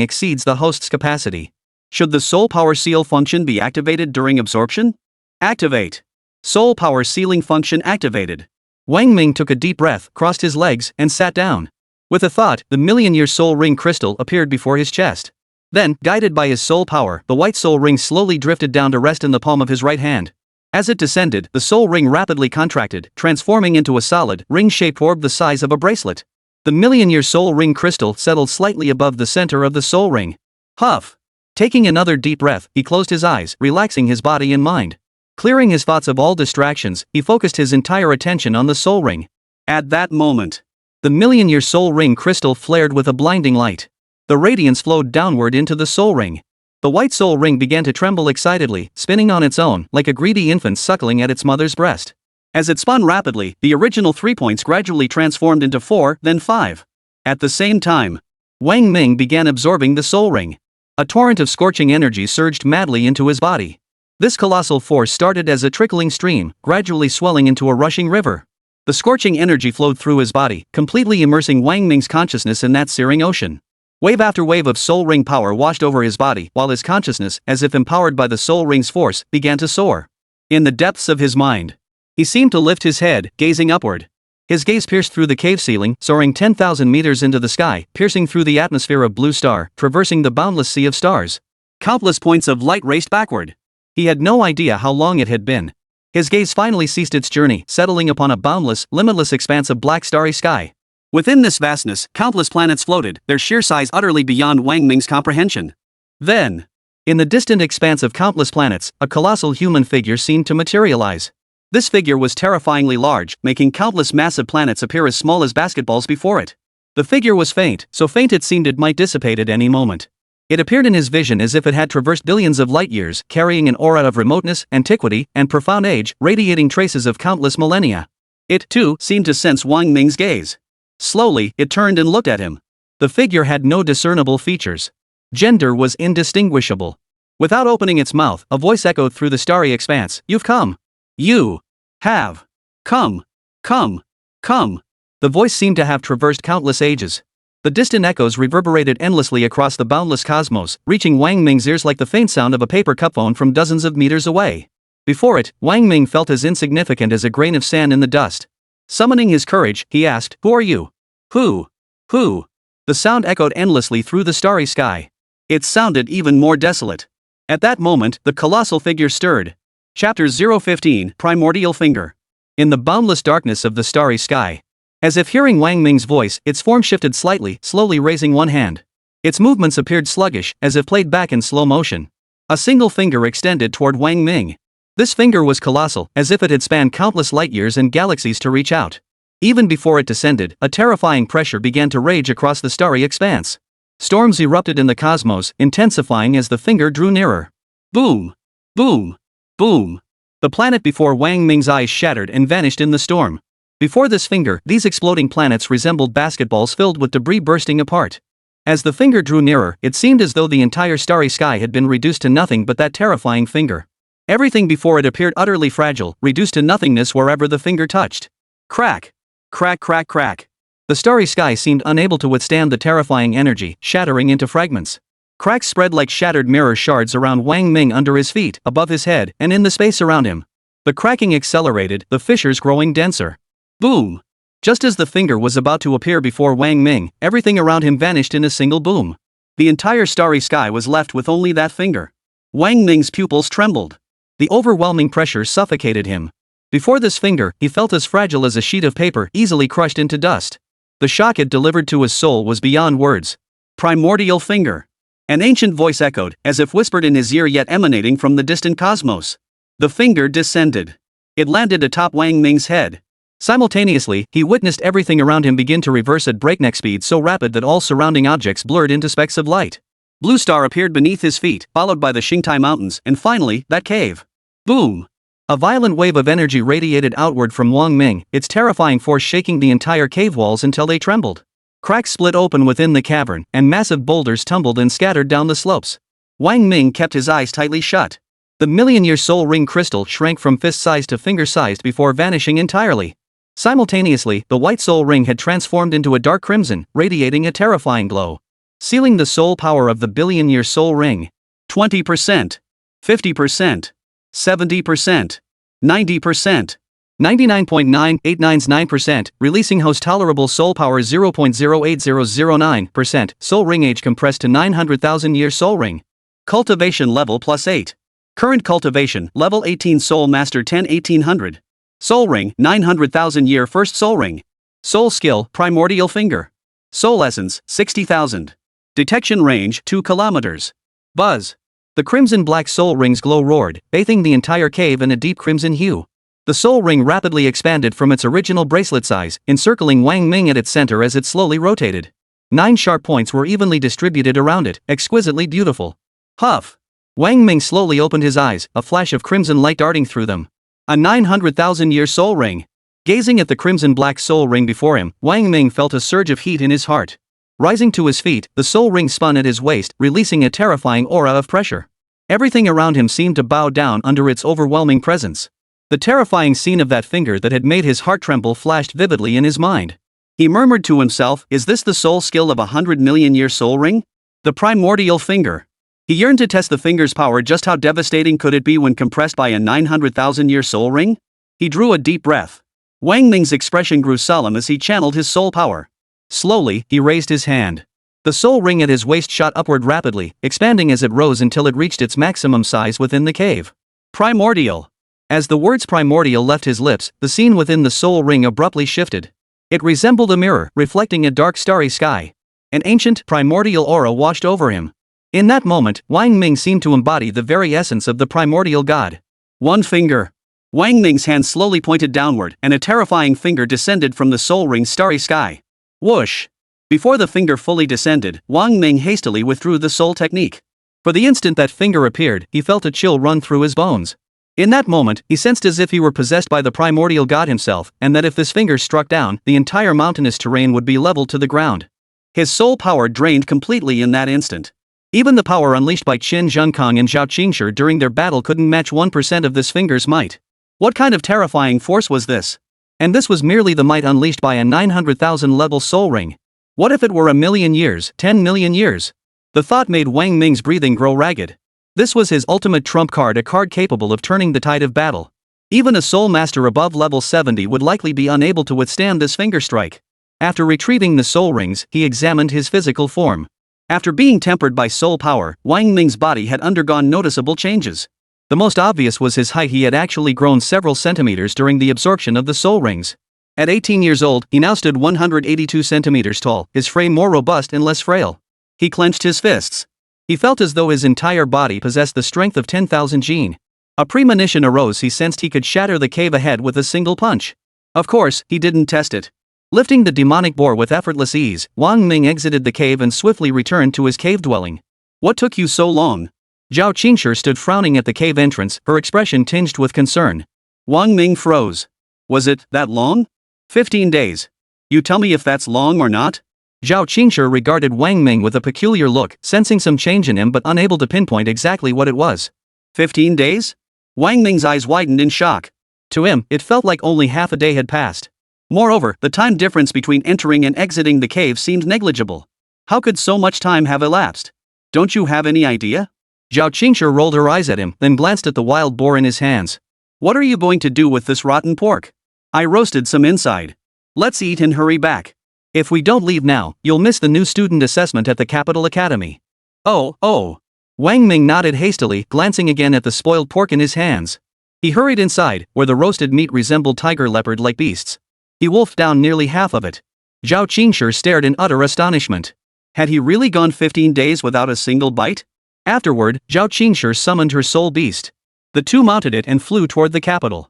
exceeds the host's capacity. Should the soul power seal function be activated during absorption? Activate. Soul power sealing function activated. Wang Ming took a deep breath, crossed his legs, and sat down. With a thought, the million-year soul ring crystal appeared before his chest. Then, guided by his soul power, the white soul ring slowly drifted down to rest in the palm of his right hand. As it descended, the soul ring rapidly contracted, transforming into a solid, ring-shaped orb the size of a bracelet. The million-year soul ring crystal settled slightly above the center of the soul ring. Huff! Taking another deep breath, he closed his eyes, relaxing his body and mind. Clearing his thoughts of all distractions, he focused his entire attention on the soul ring. At that moment, the million-year soul ring crystal flared with a blinding light. The radiance flowed downward into the soul ring. The white soul ring began to tremble excitedly, spinning on its own, like a greedy infant suckling at its mother's breast. As it spun rapidly, the original 3 points gradually transformed into 4, then 5. At the same time, Wang Ming began absorbing the soul ring. A torrent of scorching energy surged madly into his body. This colossal force started as a trickling stream, gradually swelling into a rushing river. The scorching energy flowed through his body, completely immersing Wang Ming's consciousness in that searing ocean. Wave after wave of soul ring power washed over his body, while his consciousness, as if empowered by the soul ring's force, began to soar. In the depths of his mind, he seemed to lift his head, gazing upward. His gaze pierced through the cave ceiling, soaring 10,000 meters into the sky, piercing through the atmosphere of blue star, traversing the boundless sea of stars. Countless points of light raced backward. He had no idea how long it had been. His gaze finally ceased its journey, settling upon a boundless, limitless expanse of black starry sky. Within this vastness, countless planets floated, their sheer size utterly beyond Wang Ming's comprehension. Then, in the distant expanse of countless planets, a colossal human figure seemed to materialize. This figure was terrifyingly large, making countless massive planets appear as small as basketballs before it. The figure was faint, so faint it seemed it might dissipate at any moment. It appeared in his vision as if it had traversed billions of light years, carrying an aura of remoteness, antiquity, and profound age, radiating traces of countless millennia. It, too, seemed to sense Wang Ming's gaze. Slowly, it turned and looked at him. The figure had no discernible features. Gender was indistinguishable. Without opening its mouth, a voice echoed through the starry expanse, "You've come. You have come. Come. Come." The voice seemed to have traversed countless ages. The distant echoes reverberated endlessly across the boundless cosmos, reaching Wang Ming's ears like the faint sound of a paper cup phone from dozens of meters away. Before it, Wang Ming felt as insignificant as a grain of sand in the dust. Summoning his courage, he asked, "Who are you?" Who? Who? The sound echoed endlessly through the starry sky. It sounded even more desolate. At that moment, the colossal figure stirred. Chapter 015, Primordial Finger. In the boundless darkness of the starry sky, as if hearing Wang Ming's voice, its form shifted slightly, slowly raising one hand. Its movements appeared sluggish, as if played back in slow motion. A single finger extended toward Wang Ming. This finger was colossal, as if it had spanned countless light years and galaxies to reach out. Even before it descended, a terrifying pressure began to rage across the starry expanse. Storms erupted in the cosmos, intensifying as the finger drew nearer. Boom! Boom! Boom! The planet before Wang Ming's eyes shattered and vanished in the storm. Before this finger, these exploding planets resembled basketballs filled with debris bursting apart. As the finger drew nearer, it seemed as though the entire starry sky had been reduced to nothing but that terrifying finger. Everything before it appeared utterly fragile, reduced to nothingness wherever the finger touched. Crack! Crack, crack, crack. The starry sky seemed unable to withstand the terrifying energy, shattering into fragments. Cracks spread like shattered mirror shards around Wang Ming under his feet, above his head, and in the space around him. The cracking accelerated, the fissures growing denser. Boom! Just as the finger was about to appear before Wang Ming, everything around him vanished in a single boom. The entire starry sky was left with only that finger. Wang Ming's pupils trembled. The overwhelming pressure suffocated him. Before this finger, he felt as fragile as a sheet of paper easily crushed into dust. The shock it delivered to his soul was beyond words. Primordial finger. An ancient voice echoed, as if whispered in his ear yet emanating from the distant cosmos. The finger descended. It landed atop Wang Ming's head. Simultaneously, he witnessed everything around him begin to reverse at breakneck speed so rapid that all surrounding objects blurred into specks of light. Blue Star appeared beneath his feet, followed by the Xingtai Mountains, and finally, that cave. Boom! A violent wave of energy radiated outward from Wang Ming, its terrifying force shaking the entire cave walls until they trembled. Cracks split open within the cavern, and massive boulders tumbled and scattered down the slopes. Wang Ming kept his eyes tightly shut. The million-year soul ring crystal shrank from fist-sized to finger-sized before vanishing entirely. Simultaneously, the white soul ring had transformed into a dark crimson, radiating a terrifying glow, sealing the soul power of the billion-year soul ring. 20%, 50%, 70%, 90%, 99.9899%, releasing host tolerable soul power 0.08009%, soul ring age compressed to 900,000 year soul ring. Cultivation level +8. Current cultivation, level 18 soul master 10 1800. Soul ring, 900,000 year first soul ring. Soul skill, primordial finger. Soul essence, 60,000. Detection range, 2 kilometers. Buzz. The crimson black soul ring's glow roared, bathing the entire cave in a deep crimson hue. The soul ring rapidly expanded from its original bracelet size, encircling Wang Ming at its center as it slowly rotated. 9 sharp points were evenly distributed around it, exquisitely beautiful. Huff. Wang Ming slowly opened his eyes, a flash of crimson light darting through them. A 900,000 year soul ring. Gazing at the crimson black soul ring before him, Wang Ming felt a surge of heat in his heart. Rising to his feet, the soul ring spun at his waist, releasing a terrifying aura of pressure. Everything around him seemed to bow down under its overwhelming presence. The terrifying scene of that finger that had made his heart tremble flashed vividly in his mind. He murmured to himself, is this the soul skill of a 100 million year soul ring? The primordial finger. He yearned to test the finger's power. Just how devastating could it be when compressed by a 900,000 year soul ring? He drew a deep breath. Wang Ming's expression grew solemn as he channeled his soul power. Slowly, he raised his hand. The soul ring at his waist shot upward rapidly, expanding as it rose until it reached its maximum size within the cave. Primordial. As the words primordial left his lips, the scene within the soul ring abruptly shifted. It resembled a mirror, reflecting a dark starry sky. An ancient, primordial aura washed over him. In that moment, Wang Ming seemed to embody the very essence of the primordial god. One finger. Wang Ming's hand slowly pointed downward, and a terrifying finger descended from the soul ring's starry sky. Whoosh! Before the finger fully descended, Wang Ming hastily withdrew the soul technique. For the instant that finger appeared, he felt a chill run through his bones. In that moment, he sensed as if he were possessed by the primordial god himself, and that if this finger struck down, the entire mountainous terrain would be leveled to the ground. His soul power drained completely in that instant. Even the power unleashed by Qin Zhenkong and Zhao Qingshi during their battle couldn't match 1% of this finger's might. What kind of terrifying force was this? And this was merely the might unleashed by a 900,000 level soul ring. What if it were 1,000,000 years, 10 million years? The thought made Wang Ming's breathing grow ragged. This was his ultimate trump card, a card capable of turning the tide of battle. Even a soul master above level 70 would likely be unable to withstand this finger strike. After retrieving the soul rings, he examined his physical form. After being tempered by soul power, Wang Ming's body had undergone noticeable changes. The most obvious was his height. He had actually grown several centimeters during the absorption of the soul rings. At 18 years old, he now stood 182 centimeters tall, his frame more robust and less frail. He clenched his fists. He felt as though his entire body possessed the strength of 10,000 jin. A premonition arose. He sensed he could shatter the cave ahead with a single punch. Of course, he didn't test it. Lifting the demonic boar with effortless ease, Wang Ming exited the cave and swiftly returned to his cave dwelling. What took you so long? Zhao Qingshi stood frowning at the cave entrance, her expression tinged with concern. Wang Ming froze. Was it that long? 15 days. You tell me if that's long or not? Zhao Qingshi regarded Wang Ming with a peculiar look, sensing some change in him but unable to pinpoint exactly what it was. 15 days? Wang Ming's eyes widened in shock. To him, it felt like only half a day had passed. Moreover, the time difference between entering and exiting the cave seemed negligible. How could so much time have elapsed? Don't you have any idea? Zhao Qingshi rolled her eyes at him, then glanced at the wild boar in his hands. What are you going to do with this rotten pork? I roasted some inside. Let's eat and hurry back. If we don't leave now, you'll miss the new student assessment at the Capital Academy. Oh. Wang Ming nodded hastily, glancing again at the spoiled pork in his hands. He hurried inside, where the roasted meat resembled tiger leopard-like beasts. He wolfed down nearly half of it. Zhao Qingshi stared in utter astonishment. Had he really gone 15 days without a single bite? Afterward, Zhao Qingshi summoned her soul beast. The two mounted it and flew toward the Capital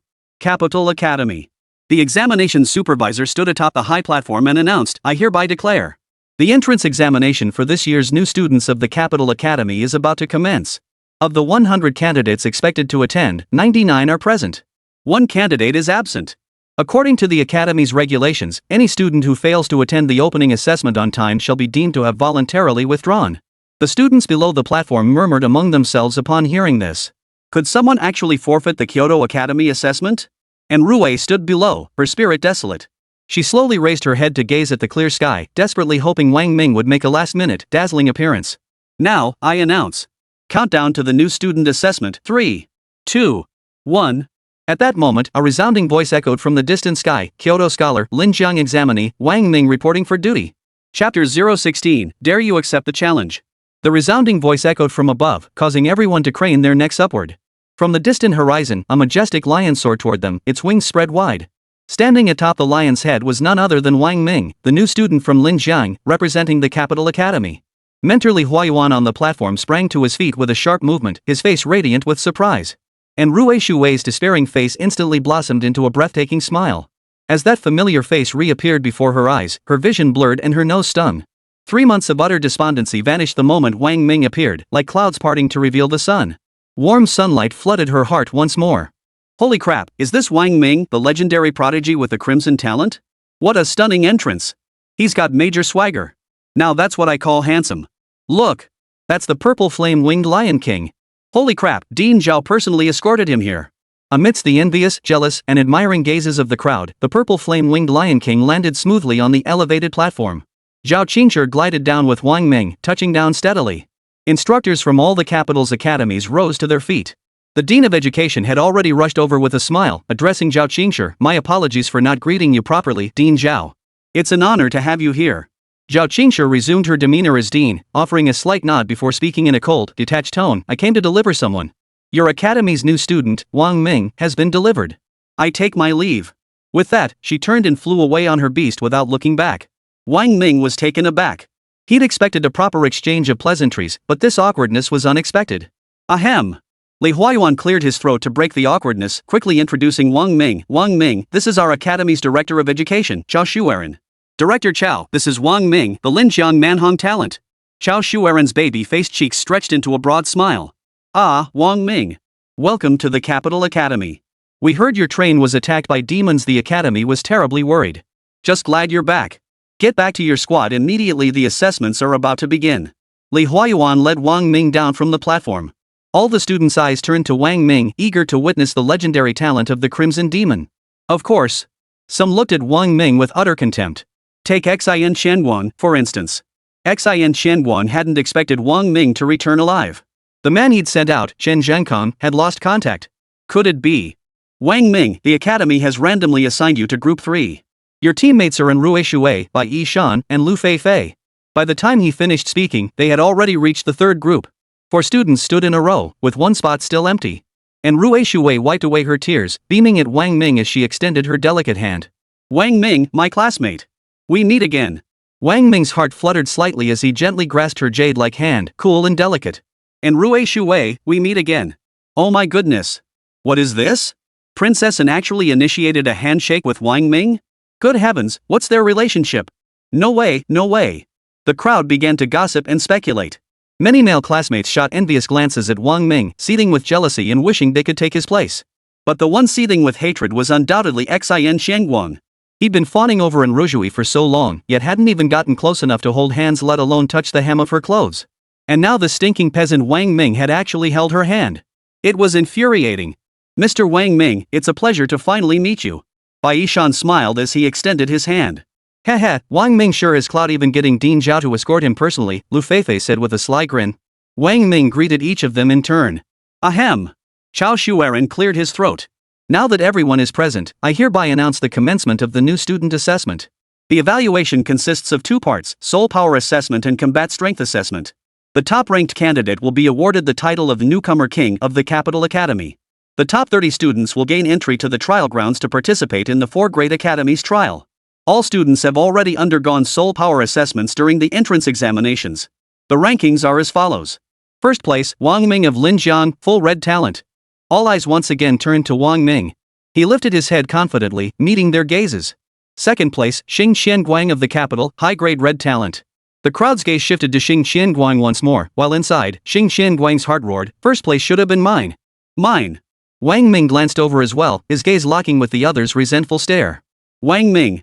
Academy. The examination supervisor stood atop the high platform and announced, I hereby declare. The entrance examination for this year's new students of the Capital Academy is about to commence. Of the 100 candidates expected to attend, 99 are present. One candidate is absent. According to the Academy's regulations, any student who fails to attend the opening assessment on time shall be deemed to have voluntarily withdrawn. The students below the platform murmured among themselves upon hearing this. Could someone actually forfeit the Kyoto Academy assessment? And Rui stood below, her spirit desolate. She slowly raised her head to gaze at the clear sky, desperately hoping Wang Ming would make a last-minute, dazzling appearance. Now, I announce. Countdown to the new student assessment. 3, 2, 1. At that moment, a resounding voice echoed from the distant sky. Kyoto scholar, Linjiang examinee, Wang Ming reporting for duty. Chapter 016, Dare You Accept the Challenge? The resounding voice echoed from above, causing everyone to crane their necks upward. From the distant horizon, a majestic lion soared toward them, its wings spread wide. Standing atop the lion's head was none other than Wang Ming, the new student from Linjiang, representing the capital academy. Mentor Li Huayuan on the platform sprang to his feet with a sharp movement, his face radiant with surprise. And Rui Shuwei's despairing face instantly blossomed into a breathtaking smile. As that familiar face reappeared before her eyes, her vision blurred and her nose stung. 3 months of utter despondency vanished the moment Wang Ming appeared, like clouds parting to reveal the sun. Warm sunlight flooded her heart once more. Holy crap, is this Wang Ming, the legendary prodigy with the crimson talent? What a stunning entrance. He's got major swagger. Now that's what I call handsome. Look. That's the purple flame-winged Lion King. Holy crap, Dean Zhao personally escorted him here. Amidst the envious, jealous, and admiring gazes of the crowd, the purple flame-winged Lion King landed smoothly on the elevated platform. Zhao Qingshi glided down with Wang Ming, touching down steadily. Instructors from all the capital's academies rose to their feet. The Dean of Education had already rushed over with a smile, addressing Zhao Qingshi. My apologies for not greeting you properly, Dean Zhao. It's an honor to have you here. Zhao Qingshi resumed her demeanor as dean, offering a slight nod before speaking in a cold, detached tone. I came to deliver someone. Your academy's new student, Wang Ming, has been delivered. I take my leave. With that, she turned and flew away on her beast without looking back. Wang Ming was taken aback. He'd expected a proper exchange of pleasantries, but this awkwardness was unexpected. Ahem. Li Huayuan cleared his throat to break the awkwardness, quickly introducing Wang Ming. Wang Ming, this is our academy's director of education, Zhao Shueren. Director Chao, this is Wang Ming, the Linjiang Manhong talent. Zhao Shueren's baby-faced cheeks stretched into a broad smile. Ah, Wang Ming. Welcome to the Capital Academy. We heard your train was attacked by demons. The academy was terribly worried. Just glad you're back. Get back to your squad immediately, the assessments are about to begin. Li Huayuan led Wang Ming down from the platform. All the students' eyes turned to Wang Ming, eager to witness the legendary talent of the Crimson Demon. Of course. Some looked at Wang Ming with utter contempt. Take Xin Shenguan, for instance. Xin Shenguan hadn't expected Wang Ming to return alive. The man he'd sent out, Chen Zhengkong, had lost contact. Could it be? Wang Ming, the academy has randomly assigned you to Group 3. Your teammates are in Rui Shui, Bai Yishan, and Lu Feifei. By the time he finished speaking, they had already reached the third group. 4 students stood in a row, with one spot still empty. And Rui Shui wiped away her tears, beaming at Wang Ming as she extended her delicate hand. Wang Ming, my classmate. We meet again. Wang Ming's heart fluttered slightly as he gently grasped her jade-like hand, cool and delicate. And Rui Shui, we meet again. Oh my goodness. What is this? Princess An actually initiated a handshake with Wang Ming? Good heavens, what's their relationship? No way, no way. The crowd began to gossip and speculate. Many male classmates shot envious glances at Wang Ming, seething with jealousy and wishing they could take his place. But the one seething with hatred was undoubtedly Xin Shenguan. He'd been fawning over Enrujui for so long, yet hadn't even gotten close enough to hold hands, let alone touch the hem of her clothes. And now the stinking peasant Wang Ming had actually held her hand. It was infuriating. Mr. Wang Ming, it's a pleasure to finally meet you. Bai Yishan smiled as he extended his hand. Heh, Wang Ming sure is clout, even getting Dean Zhao to escort him personally, Lu Feifei said with a sly grin. Wang Ming greeted each of them in turn. Ahem. Zhao Shueren cleared his throat. Now that everyone is present, I hereby announce the commencement of the new student assessment. The evaluation consists of 2 parts, soul power assessment and combat strength assessment. The top-ranked candidate will be awarded the title of the newcomer king of the Capital Academy. The top 30 students will gain entry to the trial grounds to participate in the 4 grade academies trial. All students have already undergone soul power assessments during the entrance examinations. The rankings are as follows. First place, Wang Ming of Linjiang, full red talent. All eyes once again turned to Wang Ming. He lifted his head confidently, meeting their gazes. Second place, Xing Xianguang of the capital, high-grade red talent. The crowd's gaze shifted to Xing Xianguang once more, while inside, Xing Xianguang's heart roared, first place should have been mine. Mine. Wang Ming glanced over as well, his gaze locking with the other's resentful stare. Wang Ming, ?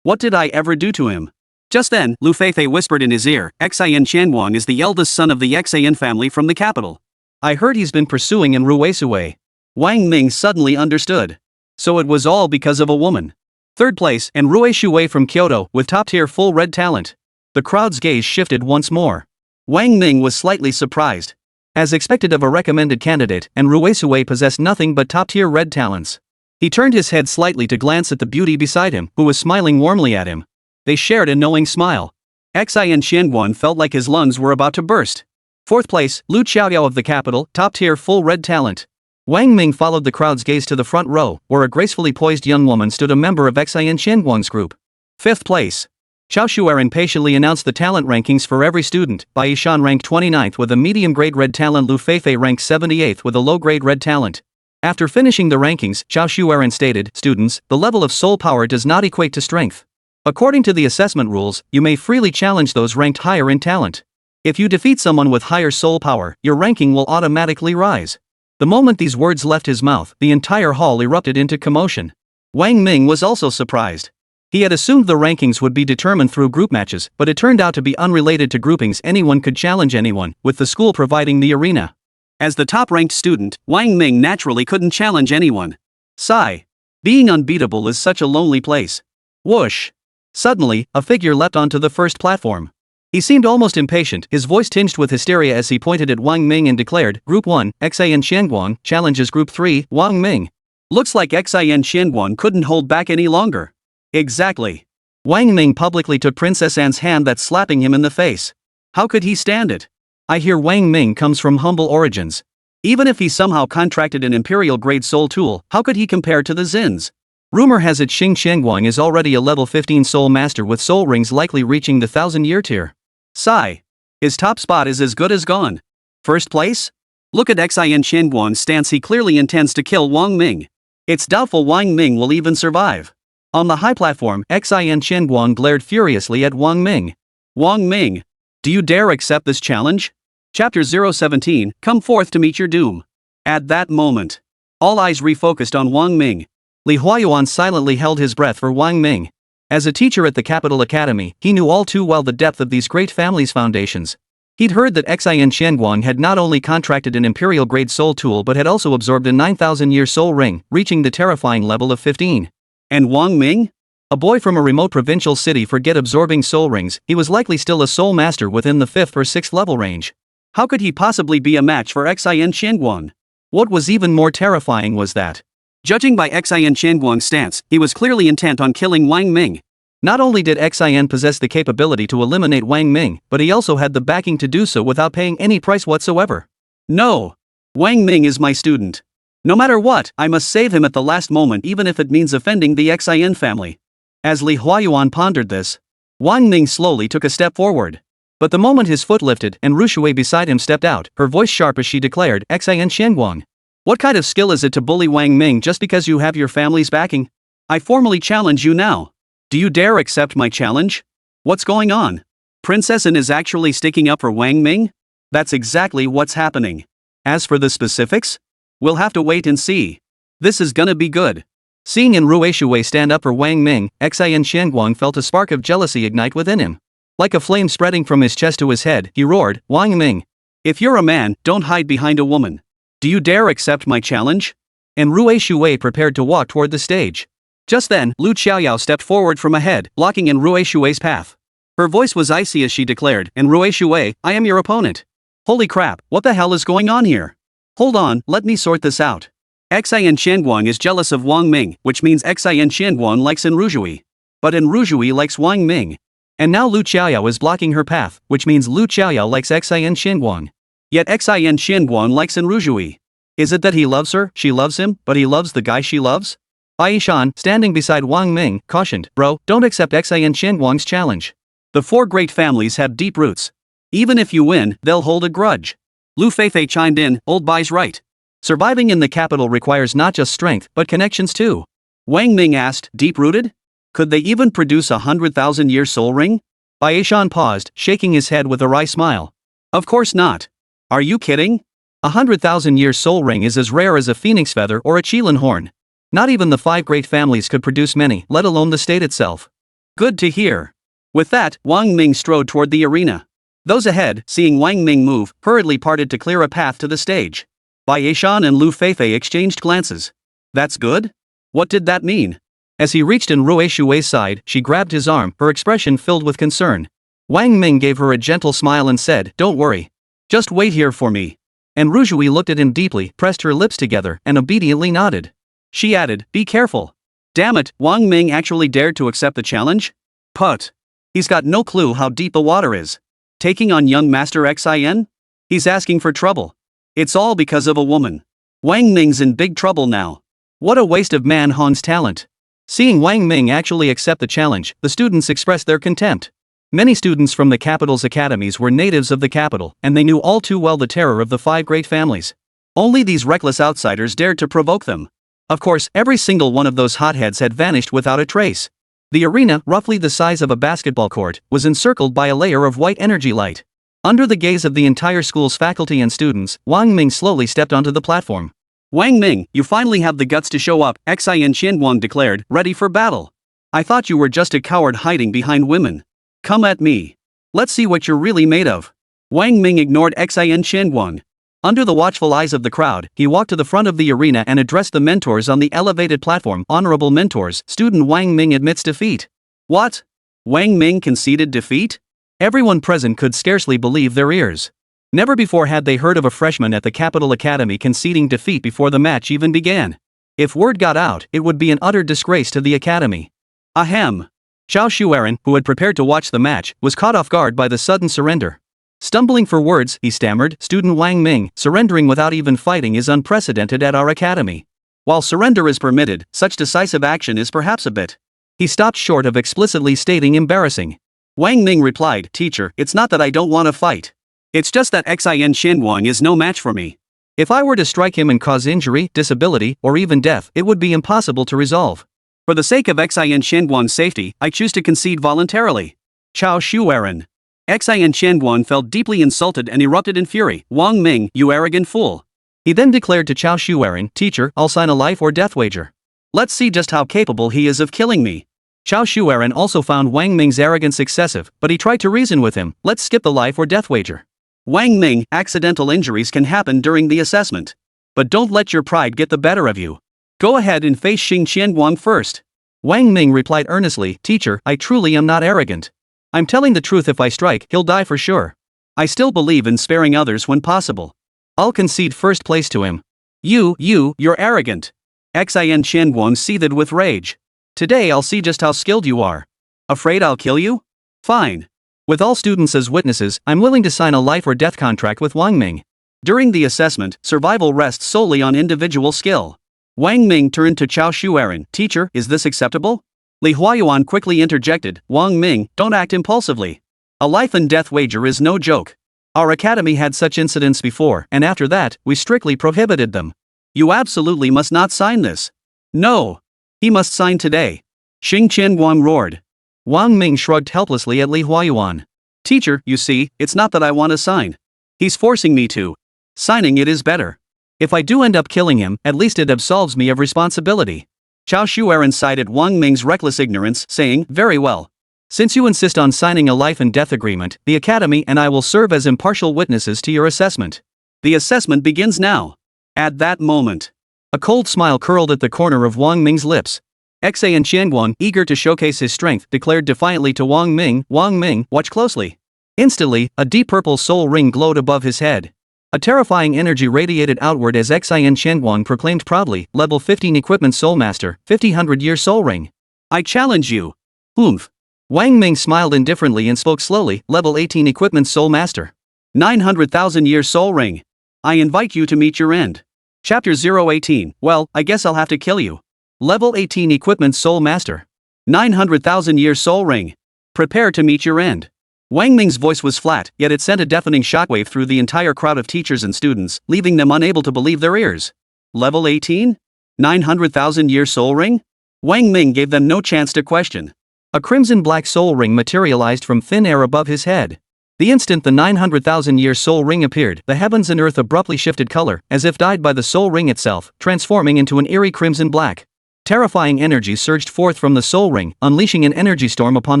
What did I ever do to him? Just then, Lu Feifei whispered in his ear, Xin Shenguang is the eldest son of the Xin family from the capital. I heard he's been pursuing in Ruisue. Wang Ming suddenly understood. So it was all because of a woman. Third place, and Rue Shui from Kyoto, with top-tier full red talent. The crowd's gaze shifted once more. Wang Ming was slightly surprised. As expected of a recommended candidate, and Rue Shui possessed nothing but top-tier red talents. He turned his head slightly to glance at the beauty beside him, who was smiling warmly at him. They shared a knowing smile. Xian Xianguan felt like his lungs were about to burst. Fourth place, Lu Xiaoyao of the capital, top-tier full red talent. Wang Ming followed the crowd's gaze to the front row, where a gracefully poised young woman stood, a member of Xian Xianguan's group. Fifth place. Chao Shueran patiently announced the talent rankings for every student. Bai Yishan ranked 29th with a medium-grade red talent. Lu Feifei ranked 78th with a low-grade red talent. After finishing the rankings, Chao Shueran stated, "Students, the level of soul power does not equate to strength. According to the assessment rules, you may freely challenge those ranked higher in talent. If you defeat someone with higher soul power, your ranking will automatically rise." The moment these words left his mouth, the entire hall erupted into commotion. Wang Ming was also surprised. He had assumed the rankings would be determined through group matches, but it turned out to be unrelated to groupings. Anyone could challenge anyone, with the school providing the arena. As the top-ranked student, Wang Ming naturally couldn't challenge anyone. Sigh. Being unbeatable is such a lonely place. Whoosh. Suddenly, a figure leapt onto the first platform. He seemed almost impatient, his voice tinged with hysteria as he pointed at Wang Ming and declared, "Group 1, Xian Xianguan, challenges Group 3, Wang Ming." Looks like Xian Xianguan couldn't hold back any longer. Exactly. Wang Ming publicly took Princess Anne's hand, that's slapping him in the face. How could he stand it? I hear Wang Ming comes from humble origins. Even if he somehow contracted an imperial-grade soul tool, how could he compare to the Zins? Rumor has it Xing Xianguang is already a level 15 soul master with soul rings likely reaching the 1,000-year tier. Sigh. His top spot is as good as gone. First place? Look at Xian Xianguan's stance, he clearly intends to kill Wang Ming. It's doubtful Wang Ming will even survive. On the high platform, Xian Xianguan glared furiously at Wang Ming. Wang Ming, do you dare accept this challenge? Chapter 017, come forth to meet your doom. At that moment, all eyes refocused on Wang Ming. Li Huayuan silently held his breath for Wang Ming. As a teacher at the Capital Academy, he knew all too well the depth of these great families' foundations. He'd heard that Xian Xianguan had not only contracted an imperial-grade soul tool but had also absorbed a 9,000-year soul ring, reaching the terrifying level of 15. And Wang Ming? A boy from a remote provincial city, forget absorbing soul rings, he was likely still a soul master within the 5th or 6th level range. How could he possibly be a match for Xian Xianguan? What was even more terrifying was that, judging by Xian Xianguang's stance, he was clearly intent on killing Wang Ming. Not only did Xian possess the capability to eliminate Wang Ming, but he also had the backing to do so without paying any price whatsoever. No. Wang Ming is my student. No matter what, I must save him at the last moment, even if it means offending the Xian family. As Li Huayuan pondered this, Wang Ming slowly took a step forward. But the moment his foot lifted and Ru Shui beside him stepped out, her voice sharp as she declared, "Xian Xianguang. What kind of skill is it to bully Wang Ming just because you have your family's backing? I formally challenge you now. Do you dare accept my challenge? What's going on? Princess Anne is actually sticking up for Wang Ming? That's exactly what's happening. As for the specifics? We'll have to wait and see. This is gonna be good." Seeing Ru Shui stand up for Wang Ming, Xian Xianguang felt a spark of jealousy ignite within him. Like a flame spreading from his chest to his head, he roared, "Wang Ming! If you're a man, don't hide behind a woman. Do you dare accept my challenge?" And Ru Shui prepared to walk toward the stage. Just then, Lu Xiaoyao stepped forward from ahead, blocking Ru Shui's path. Her voice was icy as she declared, "And Ru Shui, I am your opponent." Holy crap, what the hell is going on here? Hold on, let me sort this out. Xian Xianguang is jealous of Wang Ming, which means Xian Xianguang likes Ru Shui. But Ru Shui likes Wang Ming. And now Lu Xiaoyao is blocking her path, which means Lu Xiaoyao likes Xian Xianguang. Yet Xian Xianguang likes Ru Shui. Is it that he loves her, she loves him, but he loves the guy she loves? Bai Yishan, standing beside Wang Ming, cautioned, "Bro, don't accept Xian Xianguang's challenge. The 4 great families have deep roots. Even if you win, they'll hold a grudge." Lu Feifei chimed in, "Old Bai's right. Surviving in the capital requires not just strength, but connections too." Wang Ming asked, "Deep-rooted? Could they even produce a 100,000-year soul ring?" Bai Yishan paused, shaking his head with a wry smile. "Of course not. Are you kidding? A 100,000-year soul ring is as rare as a phoenix feather or a qilin horn. Not even the 5 great families could produce many, let alone the state itself." Good to hear. With that, Wang Ming strode toward the arena. Those ahead, seeing Wang Ming move, hurriedly parted to clear a path to the stage. Bai Yishan and Lu Feifei exchanged glances. That's good? What did that mean? As he reached in Rue Shui's side, she grabbed his arm, her expression filled with concern. Wang Ming gave her a gentle smile and said, "Don't worry. Just wait here for me." And Rujui looked at him deeply, pressed her lips together, and obediently nodded. She added, "Be careful." Damn it, Wang Ming actually dared to accept the challenge? Put. He's got no clue how deep the water is. Taking on young Master Xin? He's asking for trouble. It's all because of a woman. Wang Ming's in big trouble now. What a waste of Man Han's talent. Seeing Wang Ming actually accept the challenge, the students expressed their contempt. Many students from the capital's academies were natives of the capital, and they knew all too well the terror of the 5 great families. Only these reckless outsiders dared to provoke them. Of course, every single one of those hotheads had vanished without a trace. The arena, roughly the size of a basketball court, was encircled by a layer of white energy light. Under the gaze of the entire school's faculty and students, Wang Ming slowly stepped onto the platform. "Wang Ming, you finally have the guts to show up," Xin Qianguang declared, ready for battle. "I thought you were just a coward hiding behind women. Come at me. Let's see what you're really made of." Wang Ming ignored Xin Qianguang. Under the watchful eyes of the crowd, he walked to the front of the arena and addressed the mentors on the elevated platform. "Honorable mentors, student Wang Ming admits defeat." What? Wang Ming conceded defeat? Everyone present could scarcely believe their ears. Never before had they heard of a freshman at the Capital Academy conceding defeat before the match even began. If word got out, it would be an utter disgrace to the academy. Ahem. Zhao Shuaren, who had prepared to watch the match, was caught off guard by the sudden surrender. Stumbling for words, he stammered, "Student Wang Ming, surrendering without even fighting is unprecedented at our academy. While surrender is permitted, such decisive action is perhaps a bit." He stopped short of explicitly stating embarrassing. Wang Ming replied, "Teacher, it's not that I don't want to fight. It's just that Xin Qianguang is no match for me. If I were to strike him and cause injury, disability, or even death, it would be impossible to resolve. For the sake of Xin Qianguang's safety, I choose to concede voluntarily." Zhao Shuaren. Xin Qianguang felt deeply insulted and erupted in fury. "Wang Ming, you arrogant fool." He then declared to Zhao Shuaren, "Teacher, I'll sign a life or death wager. Let's see just how capable he is of killing me." Zhao Shuaren also found Wang Ming's arrogance excessive, but he tried to reason with him. "Let's skip the life or death wager. Wang Ming, accidental injuries can happen during the assessment. But don't let your pride get the better of you. Go ahead and face Xing Qianguang first." Wang Ming replied earnestly, "Teacher, I truly am not arrogant. I'm telling the truth. If I strike, he'll die for sure. I still believe in sparing others when possible. I'll concede first place to him." You're arrogant." Xin Qianguang seethed with rage. "Today I'll see just how skilled you are. Afraid I'll kill you? Fine. With all students as witnesses, I'm willing to sign a life or death contract with Wang Ming. During the assessment, survival rests solely on individual skill." Wang Ming turned to Zhao Shuaren, "Teacher, is this acceptable?" Li Huayuan quickly interjected, "Wang Ming, don't act impulsively. A life and death wager is no joke. Our academy had such incidents before, and after that, we strictly prohibited them. You absolutely must not sign this." "No. He must sign today." Xing Qianguang roared. Wang Ming shrugged helplessly at Li Huayuan. "Teacher, you see, it's not that I want to sign. He's forcing me to. Signing it is better. If I do end up killing him, at least it absolves me of responsibility." Zhao Shuaren cited Wang Ming's reckless ignorance, saying, "Very well. Since you insist on signing a life and death agreement, the academy and I will serve as impartial witnesses to your assessment. The assessment begins now." At that moment, a cold smile curled at the corner of Wang Ming's lips. Xin Qianguang, eager to showcase his strength, declared defiantly to Wang Ming, "Wang Ming, watch closely." Instantly, a deep purple soul ring glowed above his head. A terrifying energy radiated outward as Xin Qianguang proclaimed proudly, "Level 15 Equipment Soul Master, 50-100-year Soul Ring. I challenge you." Oomph. Wang Ming smiled indifferently and spoke slowly, "Level 18 Equipment Soul Master. 900,000-year Soul Ring. I invite you to meet your end." Chapter 018, "Well, I guess I'll have to kill you." Level 18 Equipment Soul Master. 900,000-year Soul Ring. Prepare to meet your end. Wang Ming's voice was flat, yet it sent a deafening shockwave through the entire crowd of teachers and students, leaving them unable to believe their ears. Level 18? 900,000-year Soul Ring? Wang Ming gave them no chance to question. A crimson-black soul ring materialized from thin air above his head. The instant the 900,000-year soul ring appeared, the heavens and earth abruptly shifted color, as if dyed by the soul ring itself, transforming into an eerie crimson black. Terrifying energy surged forth from the soul ring, unleashing an energy storm upon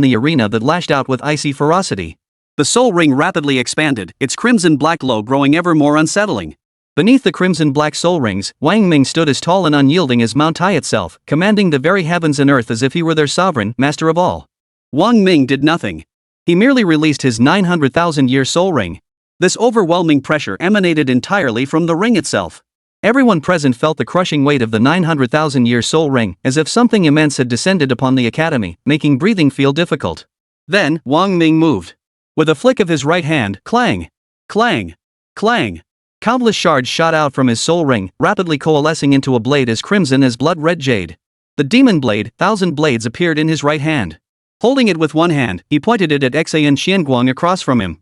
the arena that lashed out with icy ferocity. The soul ring rapidly expanded, its crimson black glow growing ever more unsettling. Beneath the crimson-black soul rings, Wang Ming stood as tall and unyielding as Mount Tai itself, commanding the very heavens and earth as if he were their sovereign, master of all. Wang Ming did nothing. He merely released his 900,000-year soul ring. This overwhelming pressure emanated entirely from the ring itself. Everyone present felt the crushing weight of the 900,000-year soul ring, as if something immense had descended upon the academy, making breathing feel difficult. Then, Wang Ming moved. With a flick of his right hand, clang! Clang! Clang! Countless shards shot out from his soul ring, rapidly coalescing into a blade as crimson as blood-red jade. The demon blade, 1,000 blades appeared in his right hand. Holding it with one hand, he pointed it at Xian Xianguang across from him.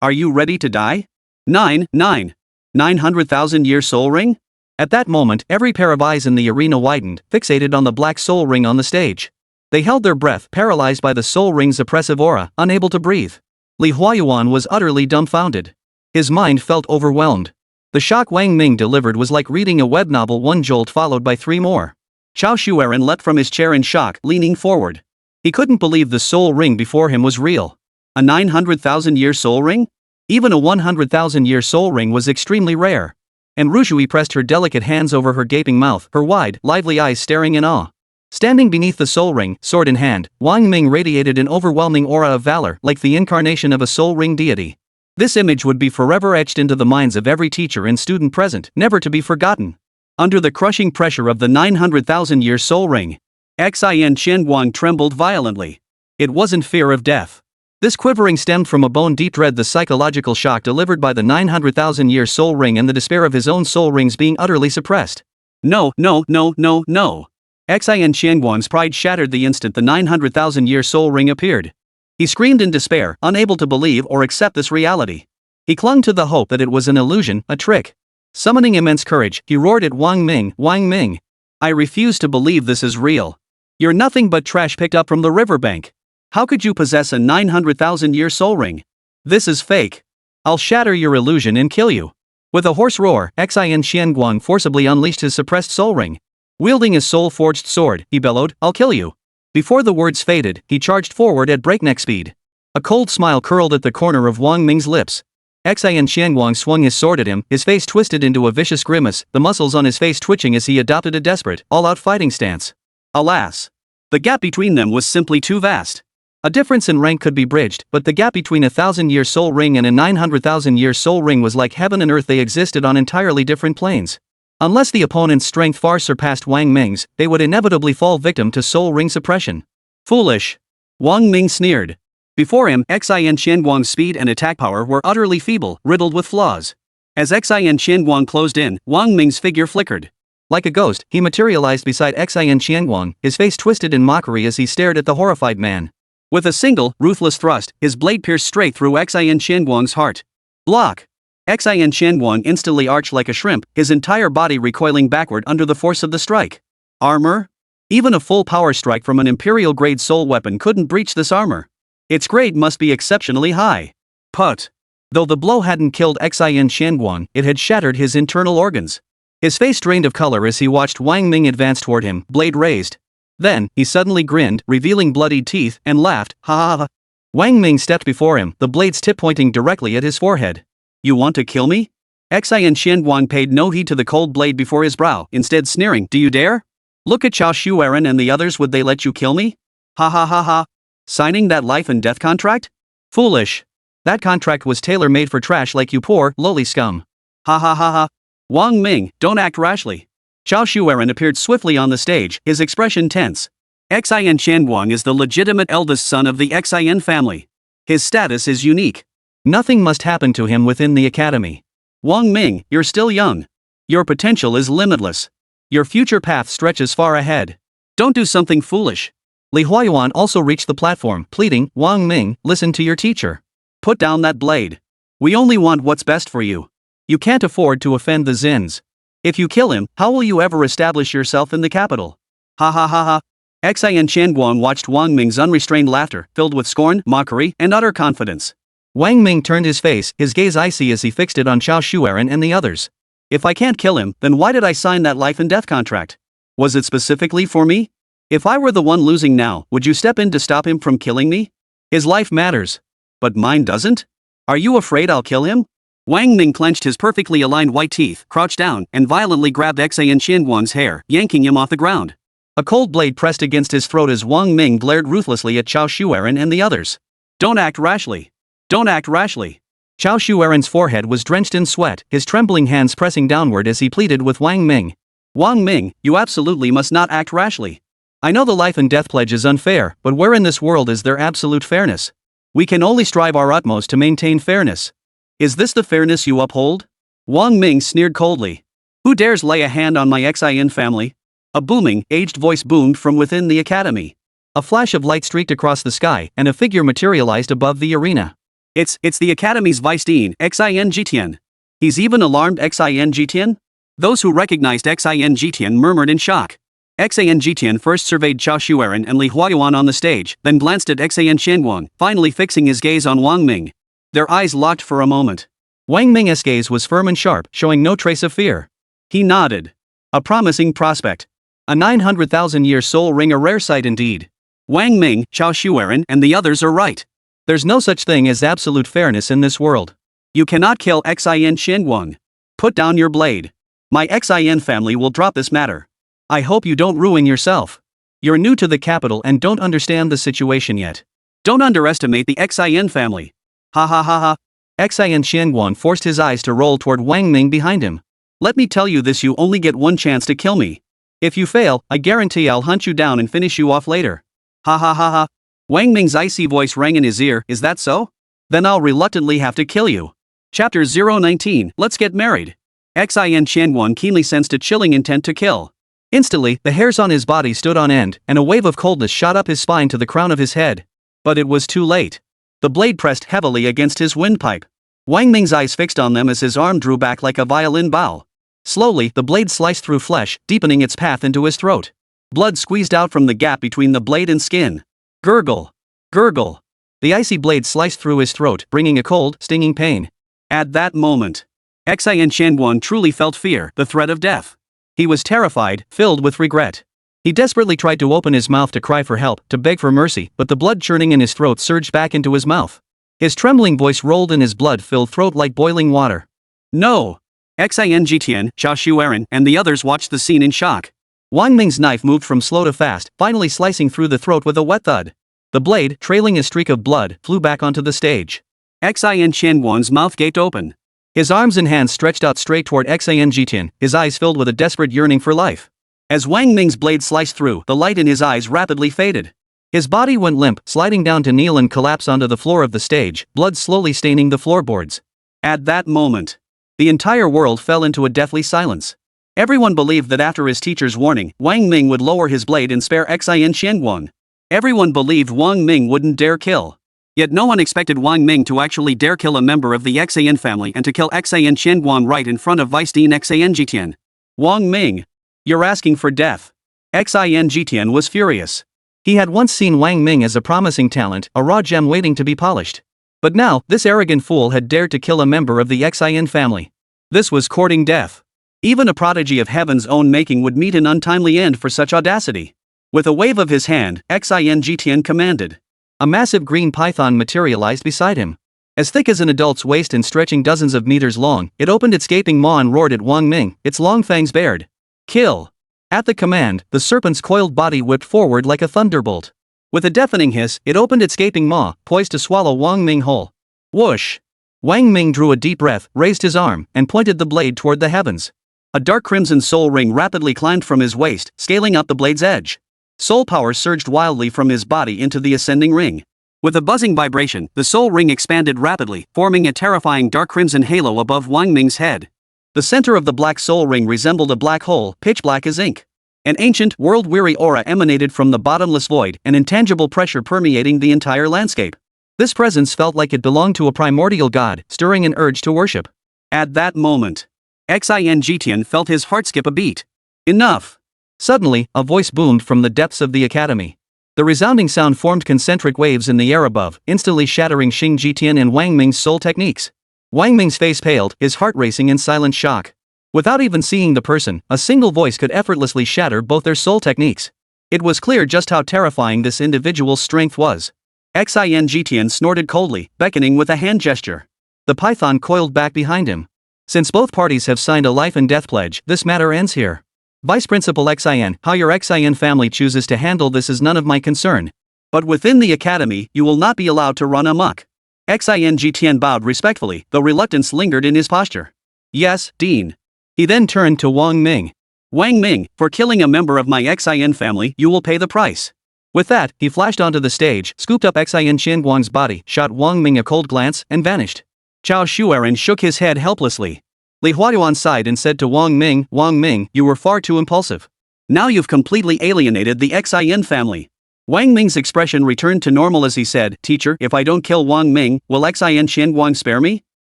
Are you ready to die? 900,000-year soul ring? At that moment, every pair of eyes in the arena widened, fixated on the black soul ring on the stage. They held their breath, paralyzed by the soul ring's oppressive aura, unable to breathe. Li Huayuan was utterly dumbfounded. His mind felt overwhelmed. The shock Wang Ming delivered was like reading a web novel, one jolt followed by 3 more. Chao Shuaren leapt from his chair in shock, leaning forward. He couldn't believe the soul ring before him was real. A 900,000-year soul ring? Even a 100,000-year soul ring was extremely rare. And Rushui pressed her delicate hands over her gaping mouth, her wide, lively eyes staring in awe. Standing beneath the soul ring, sword in hand, Wang Ming radiated an overwhelming aura of valor, like the incarnation of a soul ring deity. This image would be forever etched into the minds of every teacher and student present, never to be forgotten. Under the crushing pressure of the 900,000-year soul ring, Xian Qianguang trembled violently. It wasn't fear of death. This quivering stemmed from a bone-deep dread, the psychological shock delivered by the 900,000-year soul ring and the despair of his own soul rings being utterly suppressed. No. Xian Qianguang's pride shattered the instant the 900,000-year soul ring appeared. He screamed in despair, unable to believe or accept this reality. He clung to the hope that it was an illusion, a trick. Summoning immense courage, he roared at Wang Ming, "Wang Ming! I refuse to believe this is real. You're nothing but trash picked up from the riverbank. How could you possess a 900,000-year soul ring? This is fake. I'll shatter your illusion and kill you." With a hoarse roar, Xian Xianguang forcibly unleashed his suppressed soul ring. Wielding his soul-forged sword, he bellowed, "I'll kill you." Before the words faded, he charged forward at breakneck speed. A cold smile curled at the corner of Wang Ming's lips. Xian Xianguang swung his sword at him, his face twisted into a vicious grimace, the muscles on his face twitching as he adopted a desperate, all-out fighting stance. Alas! The gap between them was simply too vast. A difference in rank could be bridged, but the gap between a 1,000-year soul ring and a 900,000-year soul ring was like heaven and earth. They existed on entirely different planes. Unless the opponent's strength far surpassed Wang Ming's, they would inevitably fall victim to soul ring suppression. Foolish! Wang Ming sneered. Before him, Xian Qianguang's speed and attack power were utterly feeble, riddled with flaws. As Xian Qianguang closed in, Wang Ming's figure flickered. Like a ghost, he materialized beside Xian Qianguang, his face twisted in mockery as he stared at the horrified man. With a single, ruthless thrust, his blade pierced straight through Xian Qianguang's heart. Block! Xian Qianguang instantly arched like a shrimp, his entire body recoiling backward under the force of the strike. Armor? Even a full power strike from an imperial-grade soul weapon couldn't breach this armor. Its grade must be exceptionally high. Put. Though the blow hadn't killed Xian Qianguang, it had shattered his internal organs. His face drained of color as he watched Wang Ming advance toward him, blade raised. Then, he suddenly grinned, revealing bloodied teeth, and laughed, "Ha ha ha." Wang Ming stepped before him, the blade's tip pointing directly at his forehead. "You want to kill me?" Xian Qianguang paid no heed to the cold blade before his brow, instead sneering, "Do you dare? Look at Chao Shuaren and the others, would they let you kill me? Ha ha ha ha. Signing that life and death contract? Foolish. That contract was tailor-made for trash like you poor, lowly scum. Ha ha ha ha. Wang Ming, don't act rashly." Chao Shuaren appeared swiftly on the stage, his expression tense. Xian Qianguang is the legitimate eldest son of the Xian family. His status is unique. Nothing must happen to him within the academy. Wang Ming, you're still young. Your potential is limitless. Your future path stretches far ahead. Don't do something foolish. Li Huayuan also reached the platform, pleading, "Wang Ming, listen to your teacher. Put down that blade. We only want what's best for you. You can't afford to offend the Zins. If you kill him, how will you ever establish yourself in the capital?" Ha ha ha ha. Xian Qianguang watched Wang Ming's unrestrained laughter, filled with scorn, mockery, and utter confidence. Wang Ming turned his face, his gaze icy as he fixed it on Chao Shuaren and the others. If I can't kill him, then why did I sign that life and death contract? Was it specifically for me? If I were the one losing now, would you step in to stop him from killing me? His life matters. But mine doesn't? Are you afraid I'll kill him? Wang Ming clenched his perfectly aligned white teeth, crouched down, and violently grabbed Xian Qianguan's hair, yanking him off the ground. A cold blade pressed against his throat as Wang Ming glared ruthlessly at Chao Shuaren and the others. Don't act rashly. Don't act rashly. Chao Shuaren's forehead was drenched in sweat, his trembling hands pressing downward as he pleaded with Wang Ming. Wang Ming, you absolutely must not act rashly. I know the life and death pledge is unfair, but where in this world is there absolute fairness? We can only strive our utmost to maintain fairness. Is this the fairness you uphold? Wang Ming sneered coldly. Who dares lay a hand on my Xian family? A booming, aged voice boomed from within the academy. A flash of light streaked across the sky, and a figure materialized above the arena. It's the academy's vice dean, Xian Jitian. He's even alarmed Xian Jitian? Those who recognized Xian Jitian murmured in shock. Xian Jitian first surveyed Chao Shuaren and Li Huayuan on the stage, then glanced at Xian Qianguan, finally fixing his gaze on Wang Ming. Their eyes locked for a moment. Wang Ming's gaze was firm and sharp, showing no trace of fear. He nodded. A promising prospect. A 900,000-year soul ring, a rare sight indeed. Wang Ming, Chao Shuaren, and the others are right. There's no such thing as absolute fairness in this world. You cannot kill Xian Qianguan. Put down your blade. My Xian family will drop this matter. I hope you don't ruin yourself. You're new to the capital and don't understand the situation yet. Don't underestimate the Xian family. Ha ha ha ha. Xian Qianguan forced his eyes to roll toward Wang Ming behind him. Let me tell you this, you only get one chance to kill me. If you fail, I guarantee I'll hunt you down and finish you off later. Ha ha ha ha. Wang Ming's icy voice rang in his ear. Is that so? Then I'll reluctantly have to kill you. Chapter 019, Let's Get Married. Xian Qianguan keenly sensed a chilling intent to kill. Instantly, the hairs on his body stood on end, and a wave of coldness shot up his spine to the crown of his head. But it was too late. The blade pressed heavily against his windpipe. Wang Ming's eyes fixed on them as his arm drew back like a violin bow. Slowly, the blade sliced through flesh, deepening its path into his throat. Blood squeezed out from the gap between the blade and skin. Gurgle. Gurgle. The icy blade sliced through his throat, bringing a cold, stinging pain. At that moment, Xian Qianguan truly felt fear, the threat of death. He was terrified, filled with regret. He desperately tried to open his mouth to cry for help, to beg for mercy, but the blood churning in his throat surged back into his mouth. His trembling voice rolled in his blood-filled throat like boiling water. No! Xian Jitian, Chao Shuaren, and the others watched the scene in shock. Wang Ming's knife moved from slow to fast, finally slicing through the throat with a wet thud. The blade, trailing a streak of blood, flew back onto the stage. Xian Qianguan's mouth gaped open. His arms and hands stretched out straight toward Xian Jitian, his eyes filled with a desperate yearning for life. As Wang Ming's blade sliced through, the light in his eyes rapidly faded. His body went limp, sliding down to kneel and collapse onto the floor of the stage, blood slowly staining the floorboards. At that moment, the entire world fell into a deathly silence. Everyone believed that after his teacher's warning, Wang Ming would lower his blade and spare Xian Qianguan. Everyone believed Wang Ming wouldn't dare kill. Yet no one expected Wang Ming to actually dare kill a member of the Xian family and to kill Xian Qianguan right in front of Vice Dean Xian Jitian. Wang Ming, you're asking for death. Xian Jitian was furious. He had once seen Wang Ming as a promising talent, a raw gem waiting to be polished. But now, this arrogant fool had dared to kill a member of the Xian family. This was courting death. Even a prodigy of heaven's own making would meet an untimely end for such audacity. With a wave of his hand, Xian Jitian commanded. A massive green python materialized beside him. As thick as an adult's waist and stretching dozens of meters long, it opened its gaping maw and roared at Wang Ming, its long fangs bared. Kill! At the command, the serpent's coiled body whipped forward like a thunderbolt. With a deafening hiss, it opened its gaping maw, poised to swallow Wang Ming whole. Whoosh! Wang Ming drew a deep breath, raised his arm, and pointed the blade toward the heavens. A dark crimson soul ring rapidly climbed from his waist, scaling up the blade's edge. Soul power surged wildly from his body into the ascending ring. With a buzzing vibration, the soul ring expanded rapidly, forming a terrifying dark crimson halo above Wang Ming's head. The center of the black soul ring resembled a black hole, pitch black as ink. An ancient, world-weary aura emanated from the bottomless void, an intangible pressure permeating the entire landscape. This presence felt like it belonged to a primordial god, stirring an urge to worship. At that moment, Xian Jitian felt his heart skip a beat. Enough! Suddenly, a voice boomed from the depths of the academy. The resounding sound formed concentric waves in the air above, instantly shattering Xing Jitian and Wang Ming's soul techniques. Wang Ming's face paled, his heart racing in silent shock. Without even seeing the person, a single voice could effortlessly shatter both their soul techniques. It was clear just how terrifying this individual's strength was. Xian Jitian snorted coldly, beckoning with a hand gesture. The python coiled back behind him. Since both parties have signed a life and death pledge, this matter ends here. Vice Principal Xin, how your Xin family chooses to handle this is none of my concern. But within the academy, you will not be allowed to run amok. Xin Tian bowed respectfully, though reluctance lingered in his posture. Yes, Dean. He then turned to Wang Ming. Wang Ming, for killing a member of my Xin family, you will pay the price. With that, he flashed onto the stage, scooped up Xin Qianguang's body, shot Wang Ming a cold glance, and vanished. Chao Shuaren shook his head helplessly. Li Huayuan sighed and said to Wang Ming, you were far too impulsive. Now you've completely alienated the Xin family. Wang Ming's expression returned to normal as he said, Teacher, if I don't kill Wang Ming, will Xin Qianguang spare me?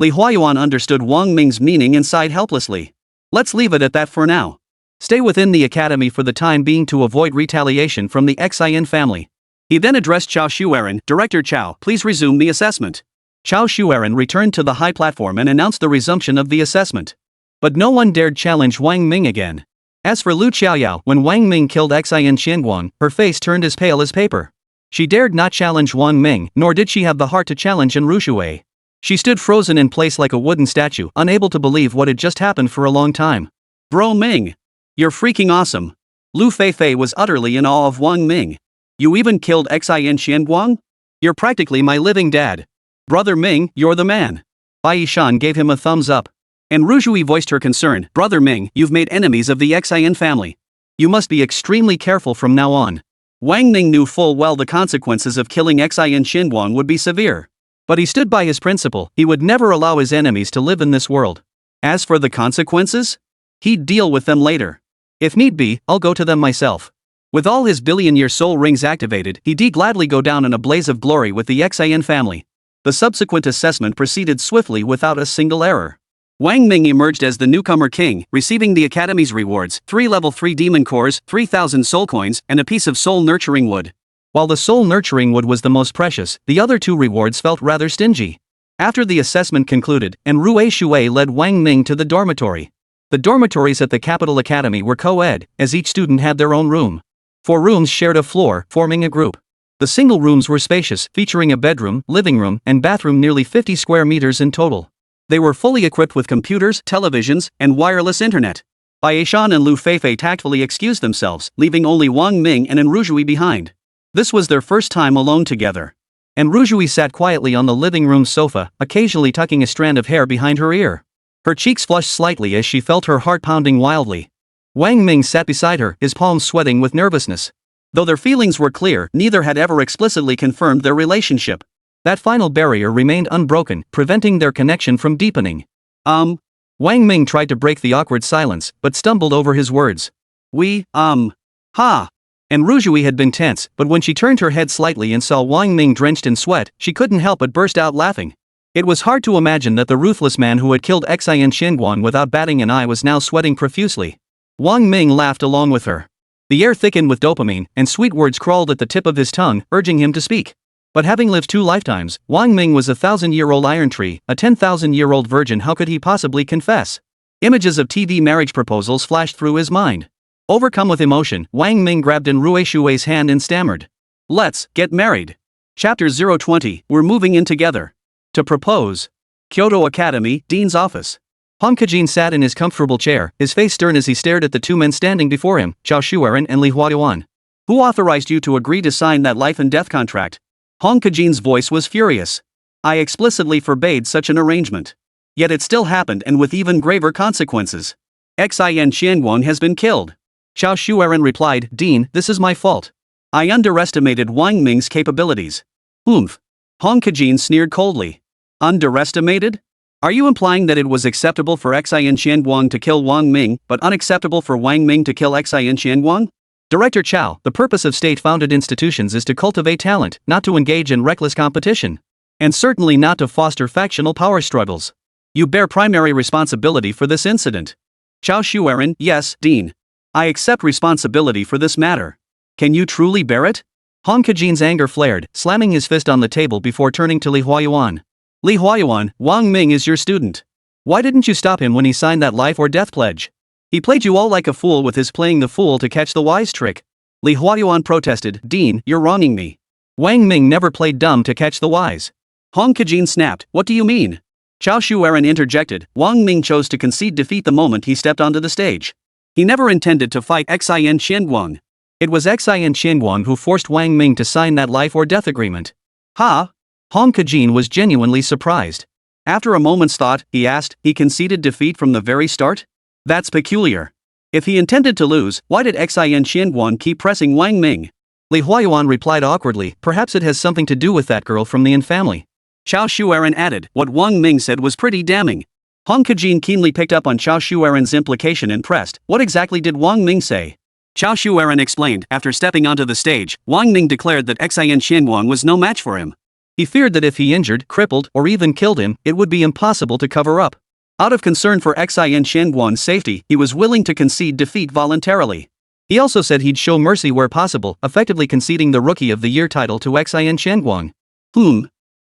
Li Huayuan understood Wang Ming's meaning and sighed helplessly. Let's leave it at that for now. Stay within the academy for the time being to avoid retaliation from the Xin family. He then addressed Chao Shuaren, Director Chao, please resume the assessment. Chao Shuaren returned to the high platform and announced the resumption of the assessment. But no one dared challenge Wang Ming again. As for Lu Qiaoyao, when Wang Ming killed Xin Qianguang, her face turned as pale as paper. She dared not challenge Wang Ming, nor did she have the heart to challenge Enru Shui. She stood frozen in place like a wooden statue, unable to believe what had just happened for a long time. Bro Ming. You're freaking awesome. Lu Feifei was utterly in awe of Wang Ming. You even killed Xin Qianguang? You're practically my living dad. Brother Ming, you're the man. Bai Shan gave him a thumbs up. And Ruzhui voiced her concern, Brother Ming, you've made enemies of the Xin family. You must be extremely careful from now on. Wang Ming knew full well the consequences of killing Xin Qianguang would be severe. But he stood by his principle, he would never allow his enemies to live in this world. As for the consequences? He'd deal with them later. If need be, I'll go to them myself. With all his billion-year soul rings activated, he'd gladly go down in a blaze of glory with the Xin family. The subsequent assessment proceeded swiftly without a single error. Wang Ming emerged as the newcomer king, receiving the Academy's rewards, 3 level 3 demon cores, 3,000 soul coins, and a piece of soul nurturing wood. While the soul nurturing wood was the most precious, the other 2 rewards felt rather stingy. After the assessment concluded, Enru Shui led Wang Ming to the dormitory. The dormitories at the Capital Academy were co-ed, as each student had their own room. 4 rooms shared a floor, forming a group. The single rooms were spacious, featuring a bedroom, living room, and bathroom nearly 50 square meters in total. They were fully equipped with computers, televisions, and wireless internet. Bai Shan and Lu Feifei tactfully excused themselves, leaving only Wang Ming and Enru Shui behind. This was their first time alone together. Enru Shui sat quietly on the living room sofa, occasionally tucking a strand of hair behind her ear. Her cheeks flushed slightly as she felt her heart pounding wildly. Wang Ming sat beside her, his palms sweating with nervousness. Though their feelings were clear, neither had ever explicitly confirmed their relationship. That final barrier remained unbroken, preventing their connection from deepening. Wang Ming tried to break the awkward silence, but stumbled over his words. Ha. And Ruzhui had been tense, but when she turned her head slightly and saw Wang Ming drenched in sweat, she couldn't help but burst out laughing. It was hard to imagine that the ruthless man who had killed Xin Qianguang without batting an eye was now sweating profusely. Wang Ming laughed along with her. The air thickened with dopamine, and sweet words crawled at the tip of his tongue, urging him to speak. But having lived 2 lifetimes, Wang Ming was a 1,000-year-old iron tree, a 10,000-year-old virgin. How could he possibly confess? Images of TV marriage proposals flashed through his mind. Overcome with emotion, Wang Ming grabbed Enru Shui's hand and stammered. Let's get married. Chapter 020, we're moving in together. To propose. Kyoto Academy, Dean's office. Hong Kajin sat in his comfortable chair, his face stern as he stared at the 2 men standing before him, Chao Shuaren and Li Huayuan. Who authorized you to agree to sign that life and death contract? Hong Kajin's voice was furious. I explicitly forbade such an arrangement. Yet it still happened, and with even graver consequences. Xin Qianguang has been killed. Chao Shuaren replied, Dean, this is my fault. I underestimated Wang Ming's capabilities. Oomph. Hong Kajin sneered coldly. Underestimated? Are you implying that it was acceptable for Xin Qianguang to kill Wang Ming, but unacceptable for Wang Ming to kill Xin Qianguang? Director Chao, the purpose of state-founded institutions is to cultivate talent, not to engage in reckless competition. And certainly not to foster factional power struggles. You bear primary responsibility for this incident. Chao Shuaren, yes, Dean. I accept responsibility for this matter. Can you truly bear it? Hong Kajin's anger flared, slamming his fist on the table before turning to Li Huayuan. Li Huayuan, Wang Ming is your student. Why didn't you stop him when he signed that life or death pledge? He played you all like a fool with his playing the fool to catch the wise trick. Li Huayuan protested, Dean, you're wronging me. Wang Ming never played dumb to catch the wise. Hong Kajin snapped, what do you mean? Chao Shuaren interjected. Wang Ming chose to concede defeat the moment he stepped onto the stage. He never intended to fight Xin Qianguang. It was Xin Qianguang who forced Wang Ming to sign that life or death agreement. Ha! Hong Kajin was genuinely surprised. After a moment's thought, he asked, he conceded defeat from the very start? That's peculiar. If he intended to lose, why did Xin Qianguang keep pressing Wang Ming? Li Huayuan replied awkwardly, perhaps it has something to do with that girl from the Yin family. Chao Shuaren added, what Wang Ming said was pretty damning. Hong Kajin keenly picked up on Chao Shuaren's implication and pressed, what exactly did Wang Ming say? Chao Shuaren explained, after stepping onto the stage, Wang Ming declared that Xin Qianguang was no match for him. He feared that if he injured, crippled, or even killed him, it would be impossible to cover up. Out of concern for Xin Qianguang's safety, he was willing to concede defeat voluntarily. He also said he'd show mercy where possible, effectively conceding the Rookie of the Year title to Xin Qianguang.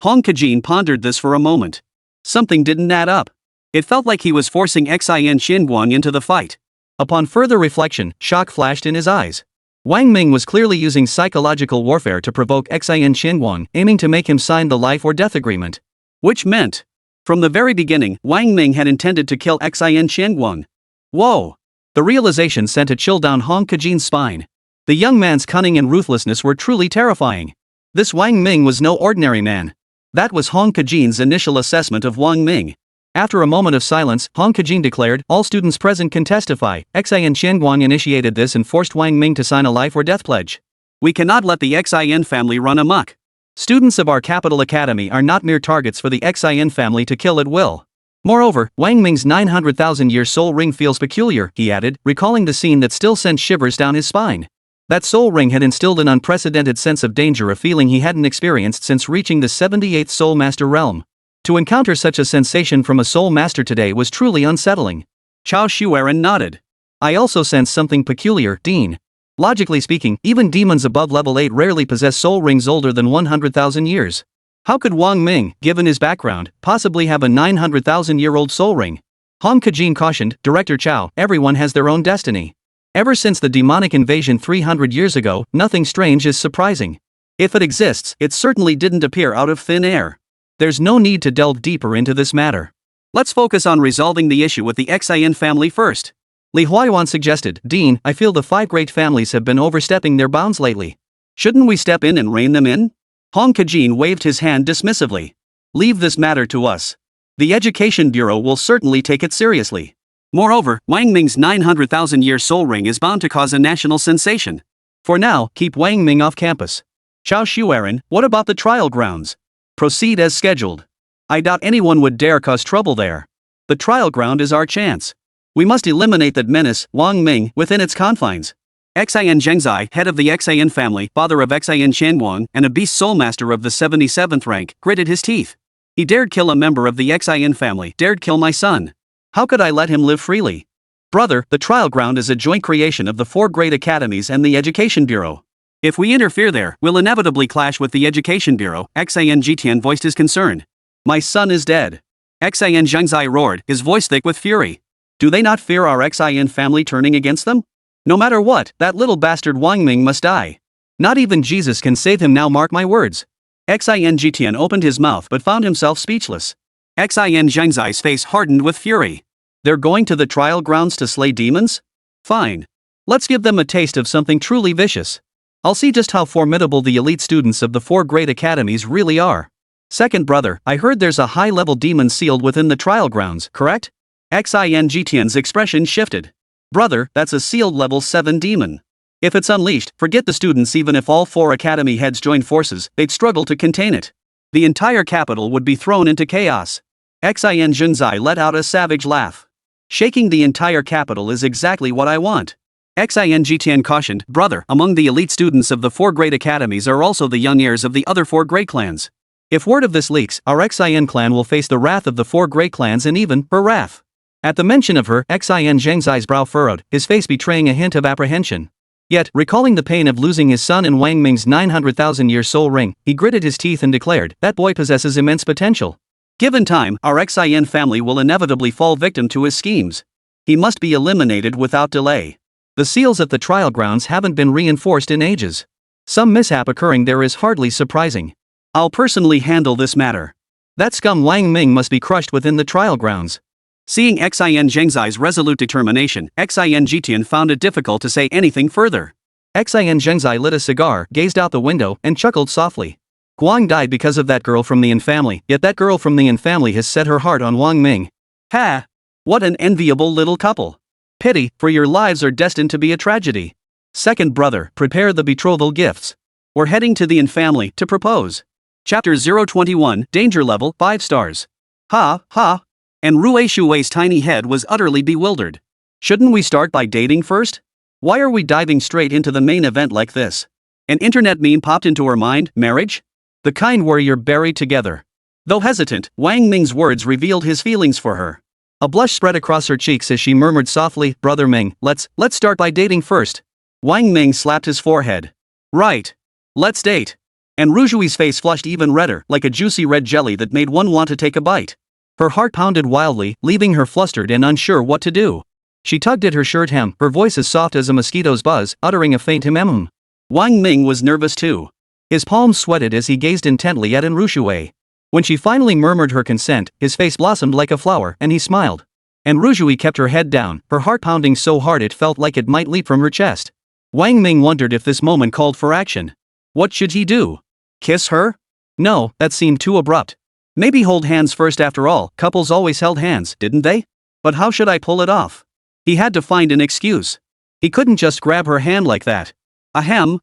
Hong Kajin pondered this for a moment. Something didn't add up. It felt like he was forcing Xin Qianguang into the fight. Upon further reflection, shock flashed in his eyes. Wang Ming was clearly using psychological warfare to provoke Xin Qianguang, aiming to make him sign the life or death agreement. Which meant, from the very beginning, Wang Ming had intended to kill Xin Qianguang. Whoa! The realization sent a chill down Hong Kajin's spine. The young man's cunning and ruthlessness were truly terrifying. This Wang Ming was no ordinary man. That was Hong Kajin's initial assessment of Wang Ming. After a moment of silence, Hong Kajin declared, all students present can testify, Xin Qianguang initiated this and forced Wang Ming to sign a life or death pledge. We cannot let the Xin family run amok. Students of our capital academy are not mere targets for the Xin family to kill at will. Moreover, Wang Ming's 900,000-year soul ring feels peculiar, he added, recalling the scene that still sent shivers down his spine. That soul ring had instilled an unprecedented sense of danger, a feeling he hadn't experienced since reaching the 78th Soul Master realm. To encounter such a sensation from a Soul Master today was truly unsettling. Chao Shuaren nodded. I also sense something peculiar, Dean. Logically speaking, even demons above level 8 rarely possess soul rings older than 100,000 years. How could Wang Ming, given his background, possibly have a 900,000-year-old soul ring? Hong Kajin cautioned, Director Chao, everyone has their own destiny. Ever since the demonic invasion 300 years ago, nothing strange is surprising. If it exists, it certainly didn't appear out of thin air. There's no need to delve deeper into this matter. Let's focus on resolving the issue with the Xin family first. Li Huayuan suggested, Dean, I feel the 5 great families have been overstepping their bounds lately. Shouldn't we step in and rein them in? Hong Kajin waved his hand dismissively. Leave this matter to us. The Education Bureau will certainly take it seriously. Moreover, Wang Ming's 900,000-year soul ring is bound to cause a national sensation. For now, keep Wang Ming off campus. Chao Shuaren, what about the trial grounds? Proceed as scheduled. I doubt anyone would dare cause trouble there. The trial ground is our chance. We must eliminate that menace, Wang Ming, within its confines. Xin Zhengzai, head of the Xin family, father of Xin Qianguang, and a beast soul master of the 77th rank, gritted his teeth. He dared kill a member of the Xin family, dared kill my son. How could I let him live freely? Brother, the trial ground is a joint creation of the 4 great academies and the Education Bureau. If we interfere there, we'll inevitably clash with the Education Bureau, Xin Jitian voiced his concern. My son is dead. Xin Zhengzai roared, his voice thick with fury. Do they not fear our Xin family turning against them? No matter what, that little bastard Wang Ming must die. Not even Jesus can save him now, mark my words. Xin Jitian opened his mouth but found himself speechless. Xin Zhengzai's face hardened with fury. They're going to the trial grounds to slay demons? Fine. Let's give them a taste of something truly vicious. I'll see just how formidable the elite students of the 4 great academies really are. Second brother, I heard there's a high-level demon sealed within the trial grounds, correct? Xin Jitian's expression shifted. Brother, that's a sealed level 7 demon. If it's unleashed, forget the students. Even if all 4 academy heads joined forces, they'd struggle to contain it. The entire capital would be thrown into chaos. Xin Zhengzai let out a savage laugh. Shaking the entire capital is exactly what I want. Xin Jitian cautioned, brother, among the elite students of the 4 great academies are also the young heirs of the other 4 great clans. If word of this leaks, our Xin clan will face the wrath of the 4 great clans and even her wrath. At the mention of her, Xin Zhengzai's brow furrowed, his face betraying a hint of apprehension. Yet, recalling the pain of losing his son and Wang Ming's 900,000-year soul ring, he gritted his teeth and declared, that boy possesses immense potential. Given time, our Xin family will inevitably fall victim to his schemes. He must be eliminated without delay. The seals at the trial grounds haven't been reinforced in ages. Some mishap occurring there is hardly surprising. I'll personally handle this matter. That scum Wang Ming must be crushed within the trial grounds. Seeing Xin Zhengzai's resolute determination, Xin Jitian found it difficult to say anything further. Xin Zhengzai lit a cigar, gazed out the window, and chuckled softly. Guang died because of that girl from the Yin family, yet that girl from the Yin family has set her heart on Wang Ming. Ha! What an enviable little couple. Pity, for your lives are destined to be a tragedy. Second brother, prepare the betrothal gifts. We're heading to the Yin family to propose. Chapter 021, Danger Level, 5 stars. Ha, ha. And Rue Shui's tiny head was utterly bewildered. Shouldn't we start by dating first? Why are we diving straight into the main event like this? An internet meme popped into her mind, marriage? The kind where you're buried together. Though hesitant, Wang Ming's words revealed his feelings for her. A blush spread across her cheeks as she murmured softly, Brother Ming, let's start by dating first. Wang Ming slapped his forehead. Right. Let's date. And Rujui's face flushed even redder, like a juicy red jelly that made one want to take a bite. Her heart pounded wildly, leaving her flustered and unsure what to do. She tugged at her shirt hem, her voice as soft as a mosquito's buzz, uttering a faint hum. Wang Ming was nervous too. His palms sweated as he gazed intently at Enrushui. When she finally murmured her consent, his face blossomed like a flower, and he smiled. Enrushui kept her head down, her heart pounding so hard it felt like it might leap from her chest. Wang Ming wondered if this moment called for action. What should he do? Kiss her? No, that seemed too abrupt. Maybe hold hands first after all, couples always held hands, didn't they? But how should I pull it off? He had to find an excuse. He couldn't just grab her hand like that. Ahem,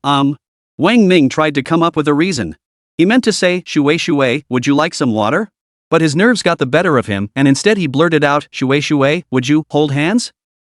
Wang Ming tried to come up with a reason. He meant to say, Shui, would you like some water? But his nerves got the better of him, and instead he blurted out, Shui, would you hold hands?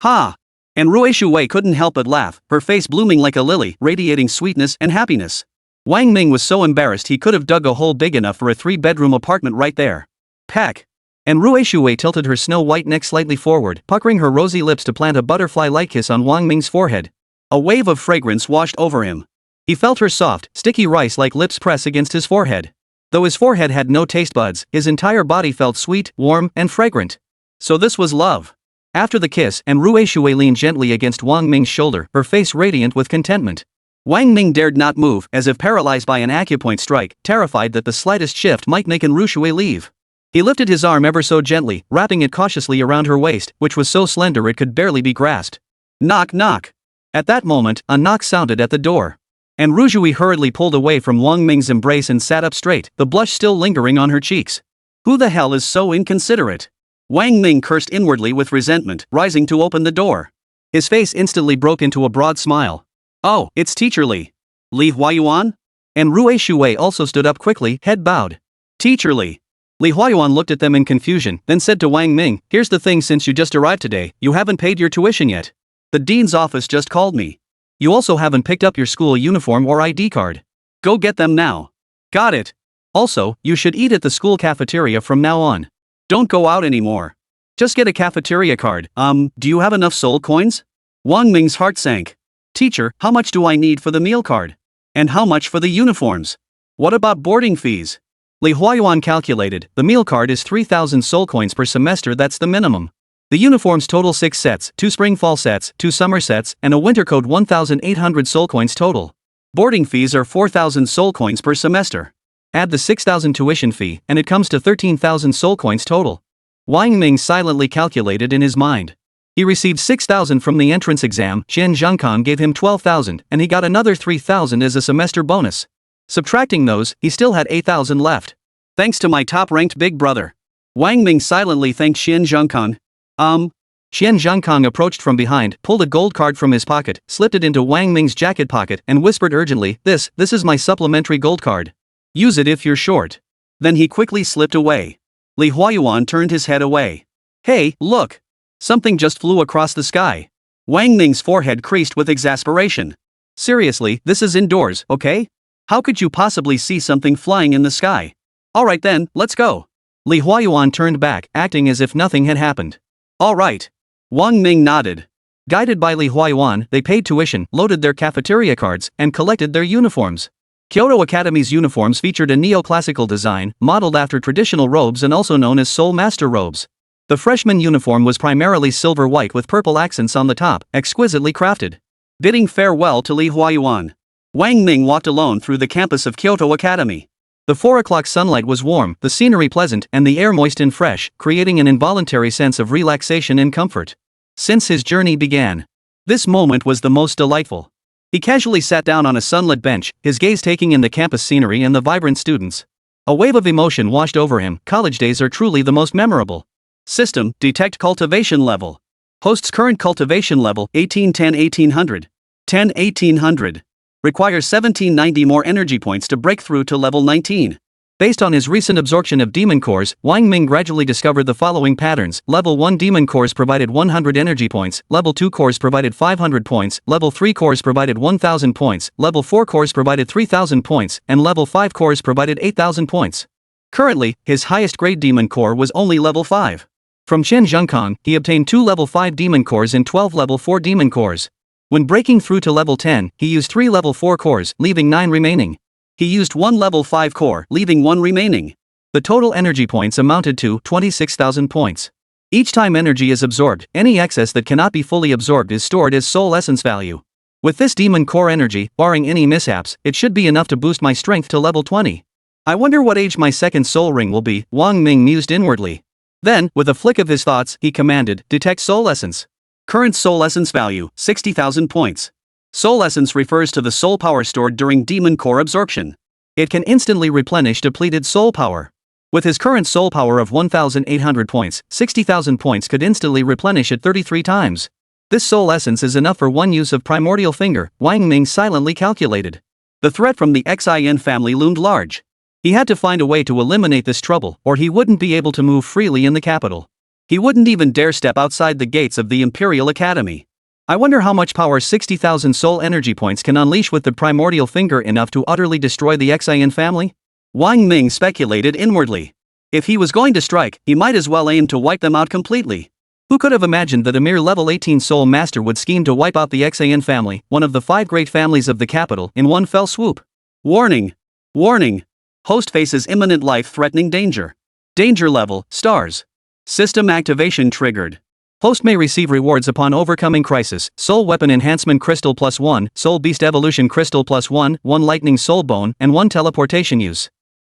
Ha! And Rue Shui couldn't help but laugh, her face blooming like a lily, radiating sweetness and happiness. Wang Ming was so embarrassed he could have dug a hole big enough for a 3-bedroom apartment right there. Peck. And Rue Shui tilted her snow-white neck slightly forward, puckering her rosy lips to plant a butterfly-like kiss on Wang Ming's forehead. A wave of fragrance washed over him. He felt her soft, sticky rice-like lips press against his forehead. Though his forehead had no taste buds, his entire body felt sweet, warm, and fragrant. So this was love. After the kiss, and Rue Shui leaned gently against Wang Ming's shoulder, her face radiant with contentment. Wang Ming dared not move, as if paralyzed by an acupoint strike, terrified that the slightest shift might make Enrushui leave. He lifted his arm ever so gently, wrapping it cautiously around her waist, which was so slender it could barely be grasped. Knock, knock. At that moment, a knock sounded at the door. And Rujui hurriedly pulled away from Wang Ming's embrace and sat up straight, the blush still lingering on her cheeks. Who the hell is so inconsiderate? Wang Ming cursed inwardly with resentment, rising to open the door. His face instantly broke into a broad smile. Oh, it's Teacher Li. Li Huayuan? And Rue Shui also stood up quickly, head bowed. Teacher Li. Li Huayuan looked at them in confusion, then said to Wang Ming, here's the thing, since you just arrived today, you haven't paid your tuition yet. The dean's office just called me. You also haven't picked up your school uniform or ID card. Go get them now. Got it. Also, you should eat at the school cafeteria from now on. Don't go out anymore. Just get a cafeteria card. Do you have enough soul coins? Wang Ming's heart sank. Teacher, how much do I need for the meal card? And how much for the uniforms? What about boarding fees? Li Huayuan calculated, the meal card is 3,000 soul coins per semester, that's the minimum. The uniforms total 6 sets, 2 spring-fall sets, 2 summer sets, and a winter coat 1,800 soul coins total. Boarding fees are 4,000 soul coins per semester. Add the 6,000 tuition fee, and it comes to 13,000 soul coins total. Wang Ming silently calculated in his mind. He received 6,000 from the entrance exam, Qian Zhangkang gave him 12,000, and he got another 3,000 as a semester bonus. Subtracting those, he still had 8,000 left. Thanks to my top-ranked big brother. Wang Ming silently thanked Qian Zhangkang. Qian Zhangkang approached from behind, pulled a gold card from his pocket, slipped it into Wang Ming's jacket pocket, and whispered urgently, this is my supplementary gold card. Use it if you're short. Then he quickly slipped away. Li Huayuan turned his head away. Hey, look! Something just flew across the sky. Wang Ming's forehead creased with exasperation. Seriously, this is indoors, okay? How could you possibly see something flying in the sky? Alright then, let's go. Li Huayuan turned back, acting as if nothing had happened. Alright. Wang Ming nodded. Guided by Li Huayuan, they paid tuition, loaded their cafeteria cards, and collected their uniforms. Kyoto Academy's uniforms featured a neoclassical design, modeled after traditional robes and also known as Soul Master robes. The freshman uniform was primarily silver-white with purple accents on the top, exquisitely crafted. Bidding farewell to Li Huayuan, Wang Ming walked alone through the campus of Kyoto Academy. The 4 o'clock sunlight was warm, the scenery pleasant, and the air moist and fresh, creating an involuntary sense of relaxation and comfort. Since his journey began, this moment was the most delightful. He casually sat down on a sunlit bench, his gaze taking in the campus scenery and the vibrant students. A wave of emotion washed over him. College days are truly the most memorable. System: detect cultivation level. Host's current cultivation level: 1810-1800. 10-1800. Requires 1790 more energy points to break through to level 19. Based on his recent absorption of demon cores, Wang Ming gradually discovered the following patterns. Level 1 demon cores provided 100 energy points, level 2 cores provided 500 points, level 3 cores provided 1000 points, level 4 cores provided 3000 points, and level 5 cores provided 8000 points. Currently, his highest grade demon core was only level 5. From Chen Zhengkong, he obtained 2 level 5 demon cores and 12 level 4 demon cores. When breaking through to level 10, he used 3 level 4 cores, leaving 9 remaining. He used 1 level 5 core, leaving 1 remaining. The total energy points amounted to 26,000 points. Each time energy is absorbed, any excess that cannot be fully absorbed is stored as soul essence value. With this demon core energy, barring any mishaps, it should be enough to boost my strength to level 20. I wonder what age my second soul ring will be, Wang Ming mused inwardly. Then, with a flick of his thoughts, he commanded, detect soul essence. Current soul essence value, 60,000 points. Soul essence refers to the soul power stored during demon core absorption. It can instantly replenish depleted soul power. With his current soul power of 1,800 points, 60,000 points could instantly replenish it 33 times. This soul essence is enough for 1 use of primordial finger, Wang Ming silently calculated. The threat from the Xin family loomed large. He had to find a way to eliminate this trouble, or he wouldn't be able to move freely in the capital. He wouldn't even dare step outside the gates of the Imperial Academy. I wonder how much power 60,000 soul energy points can unleash with the primordial finger enough to utterly destroy the Xin family? Wang Ming speculated inwardly. If he was going to strike, he might as well aim to wipe them out completely. Who could have imagined that a mere level 18 soul master would scheme to wipe out the Xin family, one of the 5 great families of the capital, in one fell swoop? Warning! Warning! Host faces imminent life-threatening danger. Danger level, stars. System activation triggered. Host may receive rewards upon overcoming crisis: Soul Weapon Enhancement Crystal +1, Soul Beast Evolution Crystal +1, 1 Lightning Soul Bone, and 1 Teleportation use.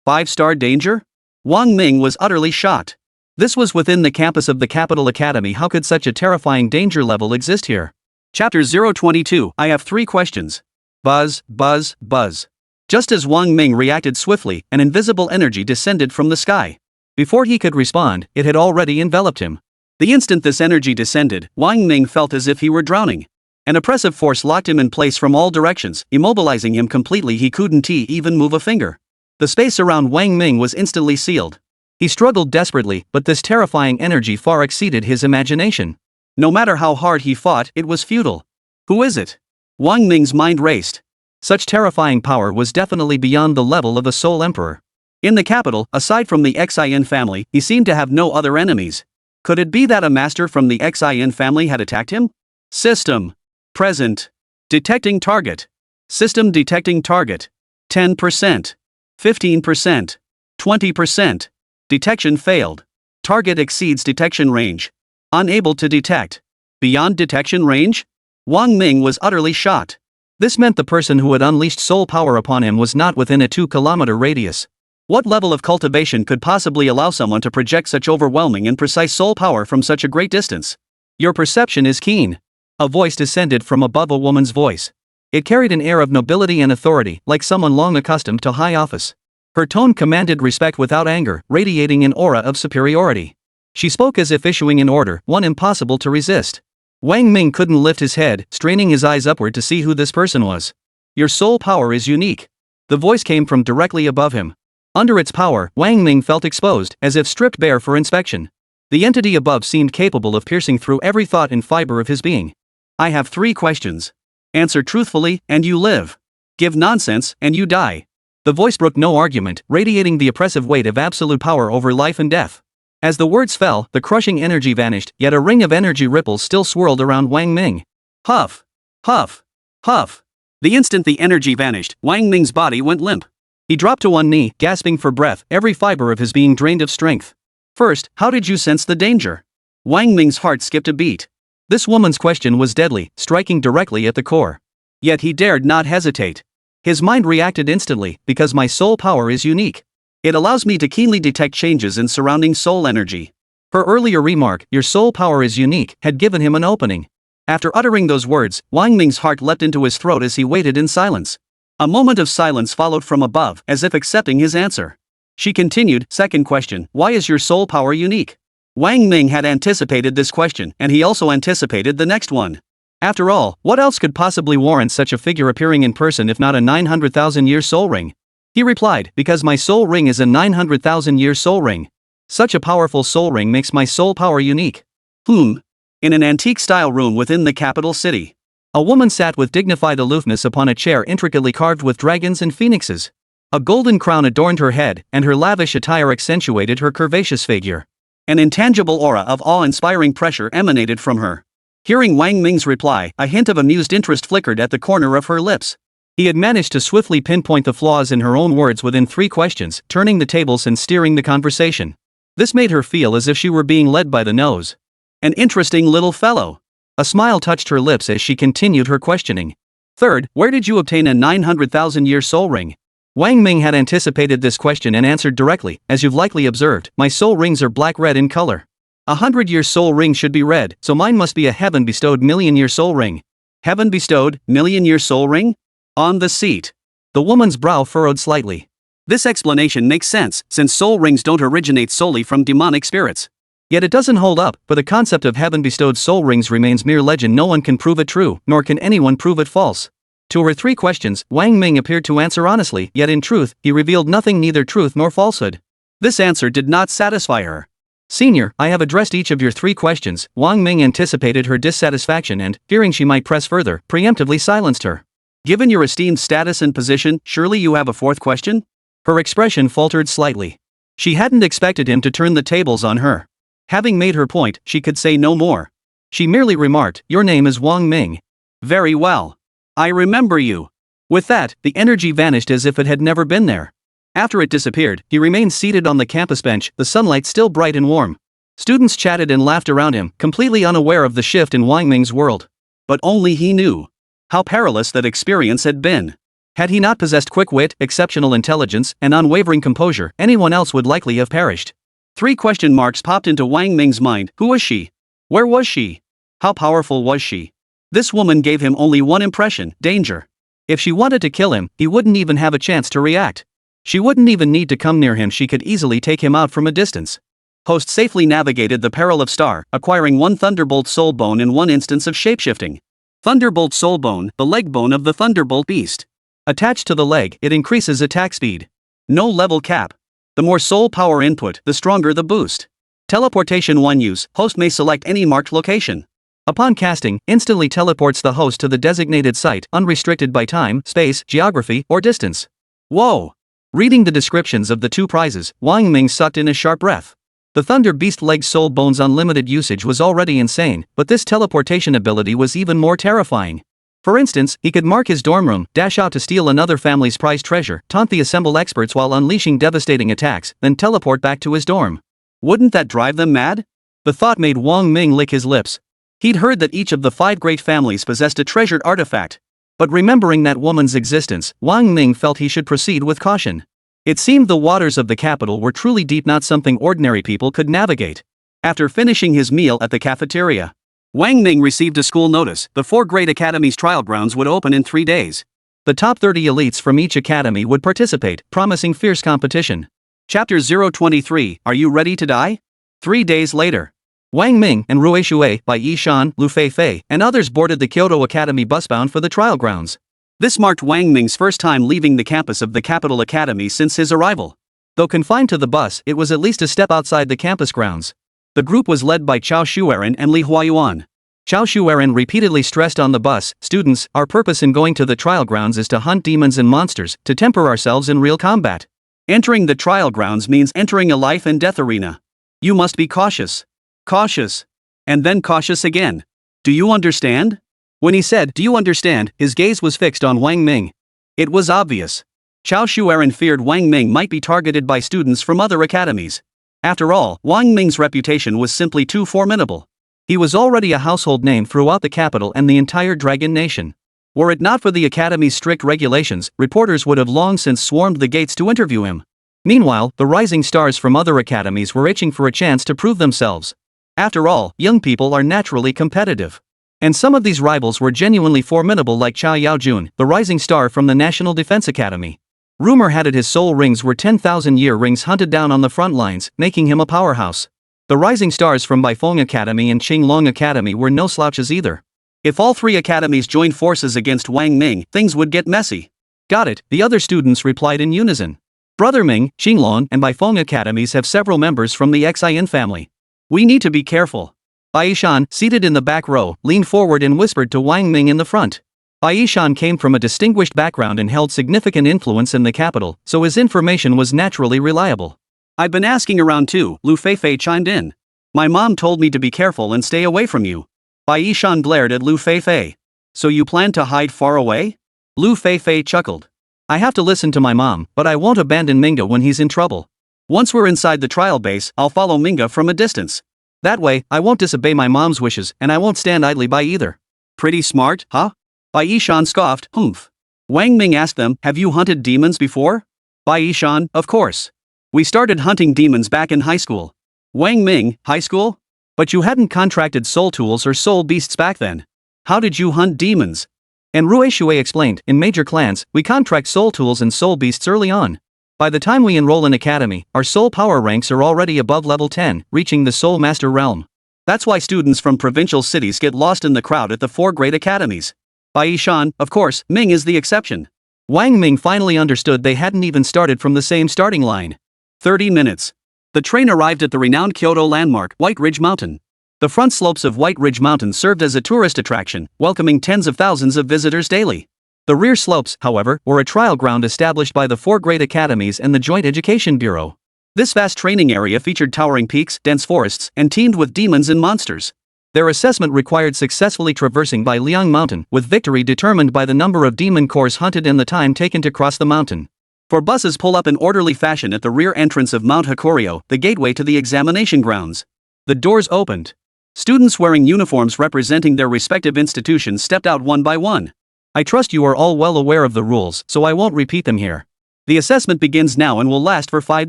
5-star danger? Wang Ming was utterly shocked. This was within the campus of the Capital Academy. How could such a terrifying danger level exist here? Chapter 022. I have 3 questions. Buzz, buzz, buzz. Just as Wang Ming reacted swiftly, an invisible energy descended from the sky. Before he could respond, it had already enveloped him. The instant this energy descended, Wang Ming felt as if he were drowning. An oppressive force locked him in place from all directions, immobilizing him completely. He couldn't even move a finger. The space around Wang Ming was instantly sealed. He struggled desperately, but this terrifying energy far exceeded his imagination. No matter how hard he fought, it was futile. Who is it? Wang Ming's mind raced. Such terrifying power was definitely beyond the level of a Soul Emperor. In the capital, aside from the Xin family, he seemed to have no other enemies. Could it be that a master from the Xin family had attacked him? System. Present. Detecting target. System detecting target. 10%. 15%. 20%. Detection failed. Target exceeds detection range. Unable to detect. Beyond detection range? Wang Ming was utterly shocked. This meant the person who had unleashed soul power upon him was not within a 2-kilometer radius. What level of cultivation could possibly allow someone to project such overwhelming and precise soul power from such a great distance? Your perception is keen. A voice descended from above a woman's voice. It carried an air of nobility and authority, like someone long accustomed to high office. Her tone commanded respect without anger, radiating an aura of superiority. She spoke as if issuing an order, one impossible to resist. Wang Ming couldn't lift his head, straining his eyes upward to see who this person was. Your soul power is unique. The voice came from directly above him. Under its power, Wang Ming felt exposed, as if stripped bare for inspection. The entity above seemed capable of piercing through every thought and fiber of his being. I have 3 questions. Answer truthfully, and you live. Give nonsense, and you die. The voice brooked no argument, radiating the oppressive weight of absolute power over life and death. As the words fell, the crushing energy vanished, yet a ring of energy ripples still swirled around Wang Ming. Huff. Huff. Huff. The instant the energy vanished, Wang Ming's body went limp. He dropped to one knee, gasping for breath, every fiber of his being drained of strength. First, how did you sense the danger? Wang Ming's heart skipped a beat. This woman's question was deadly, striking directly at the core. Yet he dared not hesitate. His mind reacted instantly, because my soul power is unique. It allows me to keenly detect changes in surrounding soul energy. Her earlier remark, "your soul power is unique," had given him an opening. After uttering those words, Wang Ming's heart leapt into his throat as he waited in silence. A moment of silence followed from above, as if accepting his answer. She continued, "Second question, why is your soul power unique?" Wang Ming had anticipated this question, and he also anticipated the next one. After all, what else could possibly warrant such a figure appearing in person if not a 900,000-year soul ring? He replied, "Because my soul ring is a 900,000-year soul ring. Such a powerful soul ring makes my soul power unique." In an antique-style room within the capital city, a woman sat with dignified aloofness upon a chair intricately carved with dragons and phoenixes. A golden crown adorned her head, and her lavish attire accentuated her curvaceous figure. An intangible aura of awe-inspiring pressure emanated from her. Hearing Wang Ming's reply, a hint of amused interest flickered at the corner of her lips. He had managed to swiftly pinpoint the flaws in her own words within 3 questions, turning the tables and steering the conversation. This made her feel as if she were being led by the nose. An interesting little fellow. A smile touched her lips as she continued her questioning. "Third, where did you obtain a 900,000-year soul ring?" Wang Ming had anticipated this question and answered directly, "As you've likely observed, my soul rings are black-red in color. 100-year soul ring should be red, so mine must be a heaven-bestowed million-year soul ring." "Heaven-bestowed, million-year soul ring?" On the seat, the woman's brow furrowed slightly. This explanation makes sense, since soul rings don't originate solely from demonic spirits. Yet it doesn't hold up, for the concept of heaven-bestowed soul rings remains mere legend. No one can prove it true, nor can anyone prove it false. To her 3 questions, Wang Ming appeared to answer honestly, yet in truth, he revealed nothing, neither truth nor falsehood. This answer did not satisfy her. "Senior, I have addressed each of your 3 questions." Wang Ming anticipated her dissatisfaction and, fearing she might press further, preemptively silenced her. "Given your esteemed status and position, surely you have a 4th question?" Her expression faltered slightly. She hadn't expected him to turn the tables on her. Having made her point, she could say no more. She merely remarked, "Your name is Wang Ming." "Very well. I remember you." With that, the energy vanished as if it had never been there. After it disappeared, he remained seated on the campus bench, the sunlight still bright and warm. Students chatted and laughed around him, completely unaware of the shift in Wang Ming's world. But only he knew how perilous that experience had been. Had he not possessed quick wit, exceptional intelligence, and unwavering composure, anyone else would likely have perished. 3 question marks popped into Wang Ming's mind. Who was she? Where was she? How powerful was she? This woman gave him only one impression: danger. If she wanted to kill him, he wouldn't even have a chance to react. She wouldn't even need to come near him, she could easily take him out from a distance. Host safely navigated the peril of Star, acquiring 1 Thunderbolt soul bone in 1 instance of shapeshifting. Thunderbolt soul bone, the leg bone of the Thunderbolt beast. Attached to the leg, it increases attack speed. No level cap. The more soul power input, the stronger the boost. Teleportation 1 use, host may select any marked location. Upon casting, instantly teleports the host to the designated site, unrestricted by time, space, geography, or distance. Whoa! Reading the descriptions of the 2 prizes, Wang Ming sucked in a sharp breath. The Thunder Beast leg soul bone's unlimited usage was already insane, but this teleportation ability was even more terrifying. For instance, he could mark his dorm room, dash out to steal another family's prized treasure, taunt the assembled experts while unleashing devastating attacks, then teleport back to his dorm. Wouldn't that drive them mad? The thought made Wang Ming lick his lips. He'd heard that each of the 5 great families possessed a treasured artifact. But remembering that woman's existence, Wang Ming felt he should proceed with caution. It seemed the waters of the capital were truly deep, not something ordinary people could navigate. After finishing his meal at the cafeteria, Wang Ming received a school notice: the 4 great academies' trial grounds would open in 3 days. The top 30 elites from each academy would participate, promising fierce competition. Chapter 023, Are You Ready to Die? 3 days later, Wang Ming and Rui Shui, by Yi Shan, Lu Feifei, and others boarded the Kyoto Academy bus bound for the trial grounds. This marked Wang Ming's first time leaving the campus of the capital academy since his arrival. Though confined to the bus, it was at least a step outside the campus grounds. The group was led by Chao Shueren and Li Huayuan. Chao Shueren repeatedly stressed on the bus, "Students, our purpose in going to the trial grounds is to hunt demons and monsters, to temper ourselves in real combat. Entering the trial grounds means entering a life and death arena. You must be cautious. Cautious. And then cautious again. Do you understand?" When he said, "Do you understand?" his gaze was fixed on Wang Ming. It was obvious. Chao Shueren feared Wang Ming might be targeted by students from other academies. After all, Wang Ming's reputation was simply too formidable. He was already a household name throughout the capital and the entire Dragon Nation. Were it not for the Academy's strict regulations, reporters would have long since swarmed the gates to interview him. Meanwhile, the rising stars from other academies were itching for a chance to prove themselves. After all, young people are naturally competitive. And some of these rivals were genuinely formidable, like Chao Yaojun, the rising star from the National Defense Academy. Rumor had it his soul rings were 10,000-year rings hunted down on the front lines, making him a powerhouse. The rising stars from Baifeng Academy and Qinglong Academy were no slouches either. If all three academies joined forces against Wang Ming, things would get messy. Got it, the other students replied in unison. Brother Ming, Qinglong, and Baifeng Academies have several members from the Xin family. We need to be careful. Bai Shan, seated in the back row, leaned forward and whispered to Wang Ming in the front. Bai Shan came from a distinguished background and held significant influence in the capital, so his information was naturally reliable. I've been asking around too, Lu Feifei chimed in. My mom told me to be careful and stay away from you. Bai Shan glared at Lu Feifei. So you plan to hide far away? Lu Feifei chuckled. I have to listen to my mom, but I won't abandon Minga when he's in trouble. Once we're inside the trial base, I'll follow Minga from a distance. That way, I won't disobey my mom's wishes and I won't stand idly by either. Pretty smart, huh? Bai Shan scoffed, humph. Wang Ming asked them, have you hunted demons before? Bai Shan, of course. We started hunting demons back in high school. Wang Ming, high school? But you hadn't contracted soul tools or soul beasts back then. How did you hunt demons? And Rue Shui explained, in major clans, we contract soul tools and soul beasts early on. By the time we enroll in academy, our soul power ranks are already above level 10, reaching the soul master realm. That's why students from provincial cities get lost in the crowd at the four great academies. Bai Shan, of course, Ming is the exception. Wang Ming finally understood they hadn't even started from the same starting line. 30 minutes. The train arrived at the renowned Kyoto landmark, White Ridge Mountain. The front slopes of White Ridge Mountain served as a tourist attraction, welcoming tens of thousands of visitors daily. The rear slopes, however, were a trial ground established by the four great academies and the Joint Education Bureau. This vast training area featured towering peaks, dense forests, and teemed with demons and monsters. Their assessment required successfully traversing by Liang Mountain, with victory determined by the number of demon cores hunted and the time taken to cross the mountain. Four buses pull up in orderly fashion at the rear entrance of Mount Hakurio, the gateway to the examination grounds. The doors opened. Students wearing uniforms representing their respective institutions stepped out one by one. I trust you are all well aware of the rules, so I won't repeat them here. The assessment begins now and will last for 5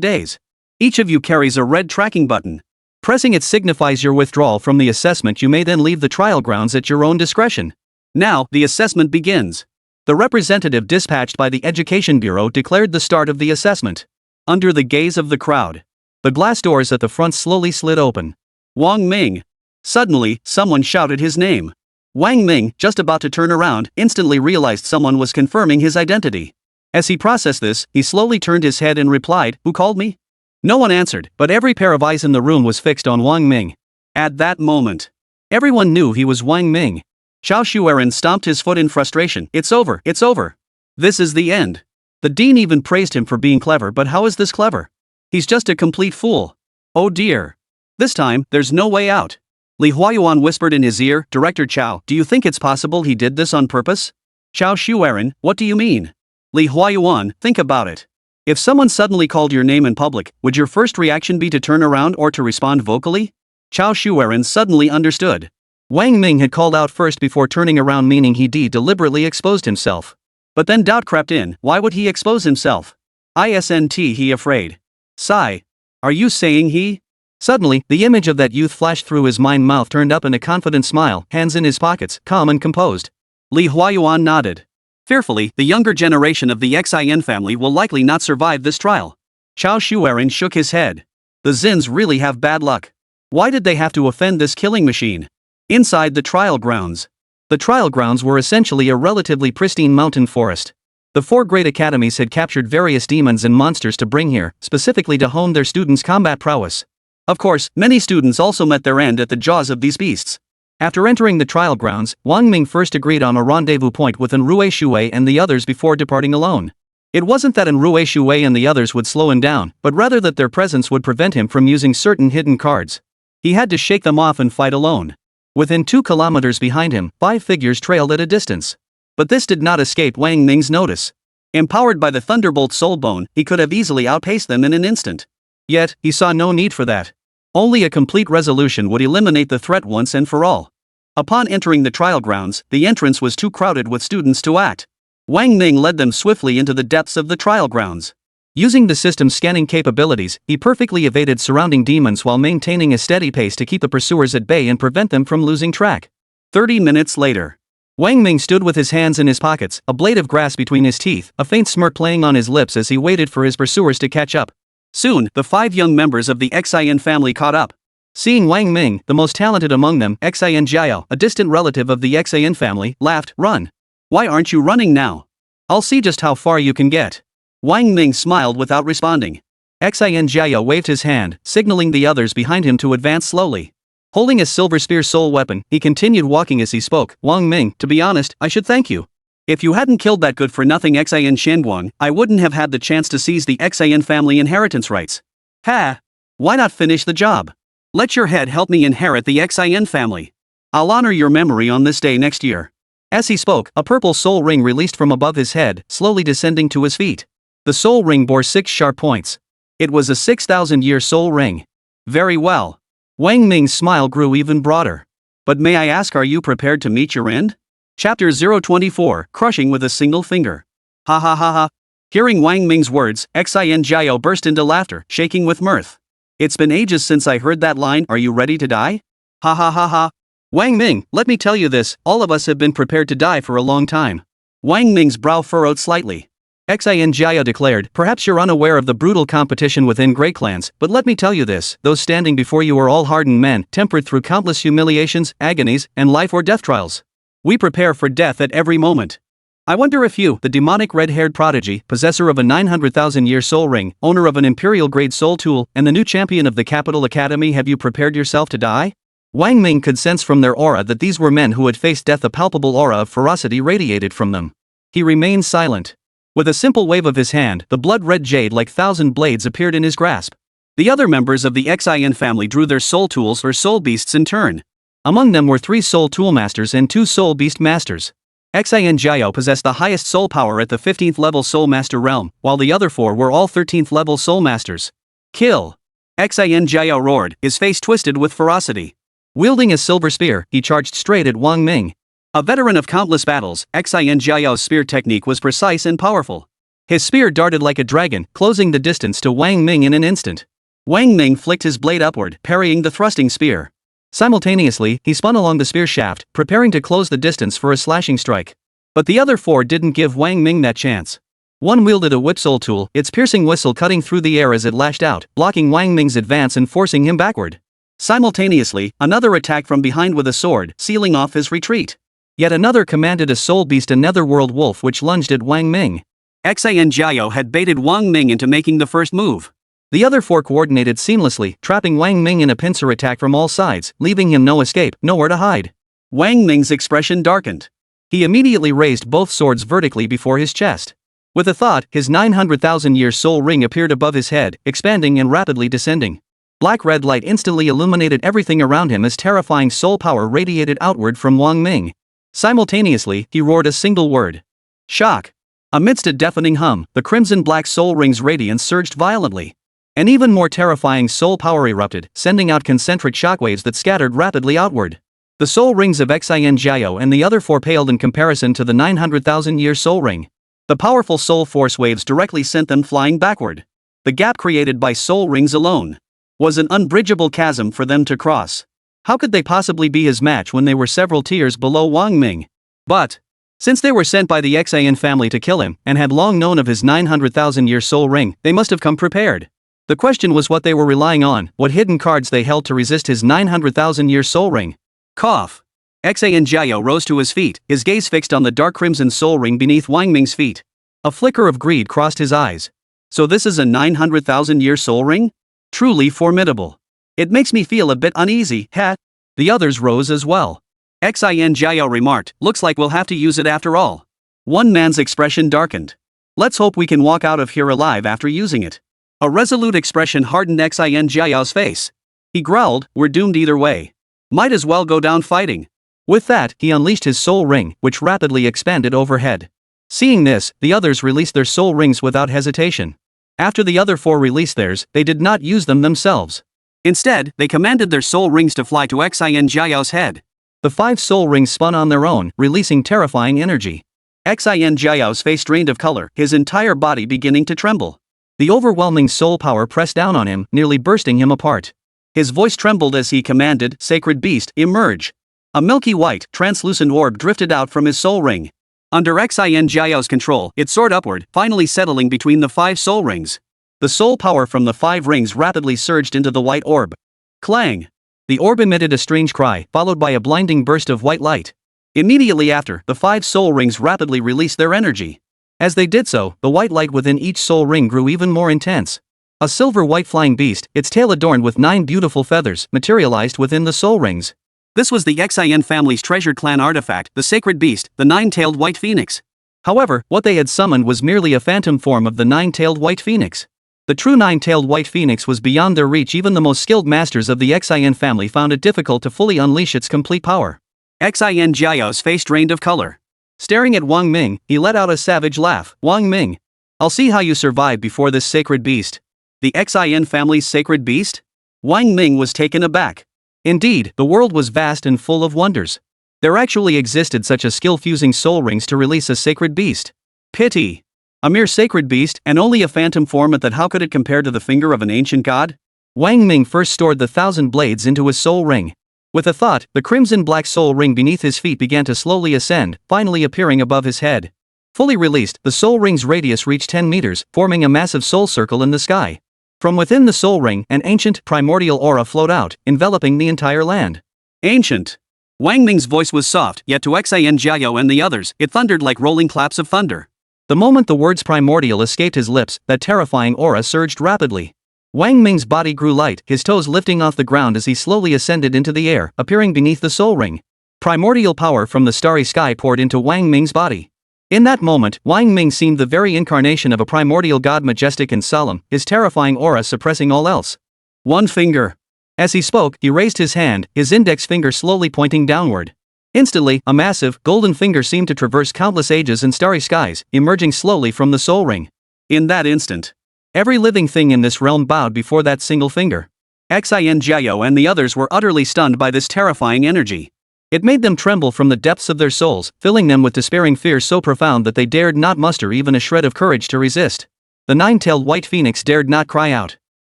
days. Each of you carries a red tracking button. Pressing it signifies your withdrawal from the assessment. You may then leave the trial grounds at your own discretion. Now, the assessment begins. The representative dispatched by the Education Bureau declared the start of the assessment. Under the gaze of the crowd, the glass doors at the front slowly slid open. Wang Ming. Suddenly, someone shouted his name. Wang Ming, just about to turn around, instantly realized someone was confirming his identity. As he processed this, he slowly turned his head and replied, "Who called me?" No one answered, but every pair of eyes in the room was fixed on Wang Ming. At that moment, everyone knew he was Wang Ming. Chao Shueren stomped his foot in frustration. It's over, it's over. This is the end. The dean even praised him for being clever, but how is this clever? He's just a complete fool. Oh dear. This time, there's no way out. Li Huayuan whispered in his ear, Director Chao, do you think it's possible he did this on purpose? Chao Shueren, what do you mean? Li Huayuan, think about it. If someone suddenly called your name in public, would your first reaction be to turn around or to respond vocally? Chao Shueren suddenly understood. Wang Ming had called out first before turning around, meaning he deliberately exposed himself. But then doubt crept in. Why would he expose himself? Isn't he afraid? Sigh. Are you saying he? Suddenly, the image of that youth flashed through his mind. Mouth turned up in a confident smile, hands in his pockets, calm and composed. Li Huayuan nodded. Fearfully, the younger generation of the Xin family will likely not survive this trial. Chao Shueren shook his head. The Zins really have bad luck. Why did they have to offend this killing machine? Inside the trial grounds. The trial grounds were essentially a relatively pristine mountain forest. The four great academies had captured various demons and monsters to bring here, specifically to hone their students' combat prowess. Of course, many students also met their end at the jaws of these beasts. After entering the trial grounds, Wang Ming first agreed on a rendezvous point with Rue Shui and the others before departing alone. It wasn't that Rue Shui and the others would slow him down, but rather that their presence would prevent him from using certain hidden cards. He had to shake them off and fight alone. Within 2 kilometers behind him, 5 figures trailed at a distance. But this did not escape Wang Ming's notice. Empowered by the Thunderbolt Soul Bone, he could have easily outpaced them in an instant. Yet, he saw no need for that. Only a complete resolution would eliminate the threat once and for all. Upon entering the trial grounds, the entrance was too crowded with students to act. Wang Ming led them swiftly into the depths of the trial grounds. Using the system's scanning capabilities, he perfectly evaded surrounding demons while maintaining a steady pace to keep the pursuers at bay and prevent them from losing track. 30 minutes later. Wang Ming stood with his hands in his pockets, a blade of grass between his teeth, a faint smirk playing on his lips as he waited for his pursuers to catch up. Soon, the 5 young members of the Xin family caught up. Seeing Wang Ming, the most talented among them, Xin Jiao, a distant relative of the Xin family, laughed, "Run. Why aren't you running now? I'll see just how far you can get." Wang Ming smiled without responding. Xin Jiao waved his hand, signaling the others behind him to advance slowly. Holding a silver spear soul weapon, he continued walking as he spoke. "Wang Ming, to be honest, I should thank you. If you hadn't killed that good-for-nothing Xin Shenguang, I wouldn't have had the chance to seize the Xin family inheritance rights. Ha! Why not finish the job? Let your head help me inherit the Xin family. I'll honor your memory on this day next year." As he spoke, a purple soul ring released from above his head, slowly descending to his feet. The soul ring bore 6 sharp points. It was a 6,000-year soul ring. Very well. Wang Ming's smile grew even broader. "But may I ask, are you prepared to meet your end?" Chapter 024, Crushing with a Single Finger. Ha ha ha ha. Hearing Wang Ming's words, Xin Jiao burst into laughter, shaking with mirth. "It's been ages since I heard that line, are you ready to die? Ha ha ha ha. Wang Ming, let me tell you this, all of us have been prepared to die for a long time." Wang Ming's brow furrowed slightly. Xin Jiao declared, "Perhaps you're unaware of the brutal competition within great clans, but let me tell you this, those standing before you are all hardened men, tempered through countless humiliations, agonies, and life or death trials. We prepare for death at every moment. I wonder if you, the demonic red-haired prodigy, possessor of a 900,000-year soul ring, owner of an imperial-grade soul tool, and the new champion of the Capital Academy, have you prepared yourself to die?" Wang Ming could sense from their aura that these were men who had faced death. A palpable aura of ferocity radiated from them. He remained silent. With a simple wave of his hand, the blood-red jade like 1,000 blades appeared in his grasp. The other members of the Xin family drew their soul tools or soul beasts in turn. Among them were 3 soul tool masters and 2 soul beast masters. Xin Jiao possessed the highest soul power at the 15th level soul master realm, while the other 4 were all 13th level soul masters. "Kill!" Xin Jiao roared, his face twisted with ferocity. Wielding a silver spear, he charged straight at Wang Ming. A veteran of countless battles, Xin Jiao's spear technique was precise and powerful. His spear darted like a dragon, closing the distance to Wang Ming in an instant. Wang Ming flicked his blade upward, parrying the thrusting spear. Simultaneously, he spun along the spear shaft, preparing to close the distance for a slashing strike. But the other 4 didn't give Wang Ming that chance. One wielded a whip soul tool, its piercing whistle cutting through the air as it lashed out, blocking Wang Ming's advance and forcing him backward. Simultaneously, another attacked from behind with a sword, sealing off his retreat. Yet another commanded a soul beast, a netherworld wolf, which lunged at Wang Ming. Xin Jiao had baited Wang Ming into making the first move. The other 4 coordinated seamlessly, trapping Wang Ming in a pincer attack from all sides, leaving him no escape, nowhere to hide. Wang Ming's expression darkened. He immediately raised both swords vertically before his chest. With a thought, his 900,000-year soul ring appeared above his head, expanding and rapidly descending. Black-red light instantly illuminated everything around him as terrifying soul power radiated outward from Wang Ming. Simultaneously, he roared a single word. Shock. Amidst a deafening hum, the crimson-black soul ring's radiance surged violently. An even more terrifying soul power erupted, sending out concentric shockwaves that scattered rapidly outward. The soul rings of Xin Jiao and the other 4 paled in comparison to the 900,000-year soul ring. The powerful soul force waves directly sent them flying backward. The gap created by soul rings alone was an unbridgeable chasm for them to cross. How could they possibly be his match when they were several tiers below Wang Ming? But, since they were sent by the Xin family to kill him, and had long known of his 900,000-year soul ring, they must have come prepared. The question was what they were relying on, what hidden cards they held to resist his 900,000-year soul ring. Cough. Xin Jiao rose to his feet, his gaze fixed on the dark crimson soul ring beneath Wang Ming's feet. A flicker of greed crossed his eyes. So this is a 900,000-year soul ring? Truly formidable. It makes me feel a bit uneasy, ha? The others rose as well. Xin Jiao remarked, looks like we'll have to use it after all. One man's expression darkened. Let's hope we can walk out of here alive after using it. A resolute expression hardened Xin Jiao's face. He growled, we're doomed either way. Might as well go down fighting. With that, he unleashed his soul ring, which rapidly expanded overhead. Seeing this, the others released their soul rings without hesitation. After the other 4 released theirs, they did not use them themselves. Instead, they commanded their soul rings to fly to Xin Jiao's head. The 5 soul rings spun on their own, releasing terrifying energy. Xin Jiao's face drained of color, his entire body beginning to tremble. The overwhelming soul power pressed down on him, nearly bursting him apart. His voice trembled as he commanded, "Sacred beast, emerge." A milky white, translucent orb drifted out from his soul ring. Under Xin Jiao's control, it soared upward, finally settling between the 5 soul rings. The soul power from the 5 rings rapidly surged into the white orb. Clang! The orb emitted a strange cry, followed by a blinding burst of white light. Immediately after, the 5 soul rings rapidly released their energy. As they did so, the white light within each soul ring grew even more intense. A silver-white flying beast, its tail adorned with 9 beautiful feathers, materialized within the soul rings. This was the Xin family's treasured clan artifact, the sacred beast, the 9-tailed white phoenix. However, what they had summoned was merely a phantom form of the 9-tailed white phoenix. The true 9-tailed white phoenix was beyond their reach. Even the most skilled masters of the Xin family found it difficult to fully unleash its complete power. Xin Jiao's face drained of color. Staring at Wang Ming, he let out a savage laugh. "Wang Ming, I'll see how you survive before this sacred beast." The Xin family's sacred beast? Wang Ming was taken aback. Indeed, the world was vast and full of wonders. There actually existed such a skill fusing soul rings to release a sacred beast. Pity. A mere sacred beast, and only a phantom form at that. How could it compare to the finger of an ancient god? Wang Ming first stored the 1,000 blades into his soul ring. With a thought, the crimson-black soul ring beneath his feet began to slowly ascend, finally appearing above his head. Fully released, the soul ring's radius reached 10 meters, forming a massive soul circle in the sky. From within the soul ring, an ancient, primordial aura flowed out, enveloping the entire land. Ancient. Wang Ming's voice was soft, yet to Xin Jiao and the others, it thundered like rolling claps of thunder. The moment the words primordial escaped his lips, that terrifying aura surged rapidly. Wang Ming's body grew light, his toes lifting off the ground as he slowly ascended into the air, appearing beneath the soul ring. Primordial power from the starry sky poured into Wang Ming's body. In that moment, Wang Ming seemed the very incarnation of a primordial god, majestic and solemn, his terrifying aura suppressing all else. "One finger." As he spoke, he raised his hand, his index finger slowly pointing downward. Instantly, a massive, golden finger seemed to traverse countless ages and starry skies, emerging slowly from the soul ring. In that instant, every living thing in this realm bowed before that single finger. Xin Jiao and the others were utterly stunned by this terrifying energy. It made them tremble from the depths of their souls, filling them with despairing fear so profound that they dared not muster even a shred of courage to resist. The 9-tailed white phoenix dared not cry out.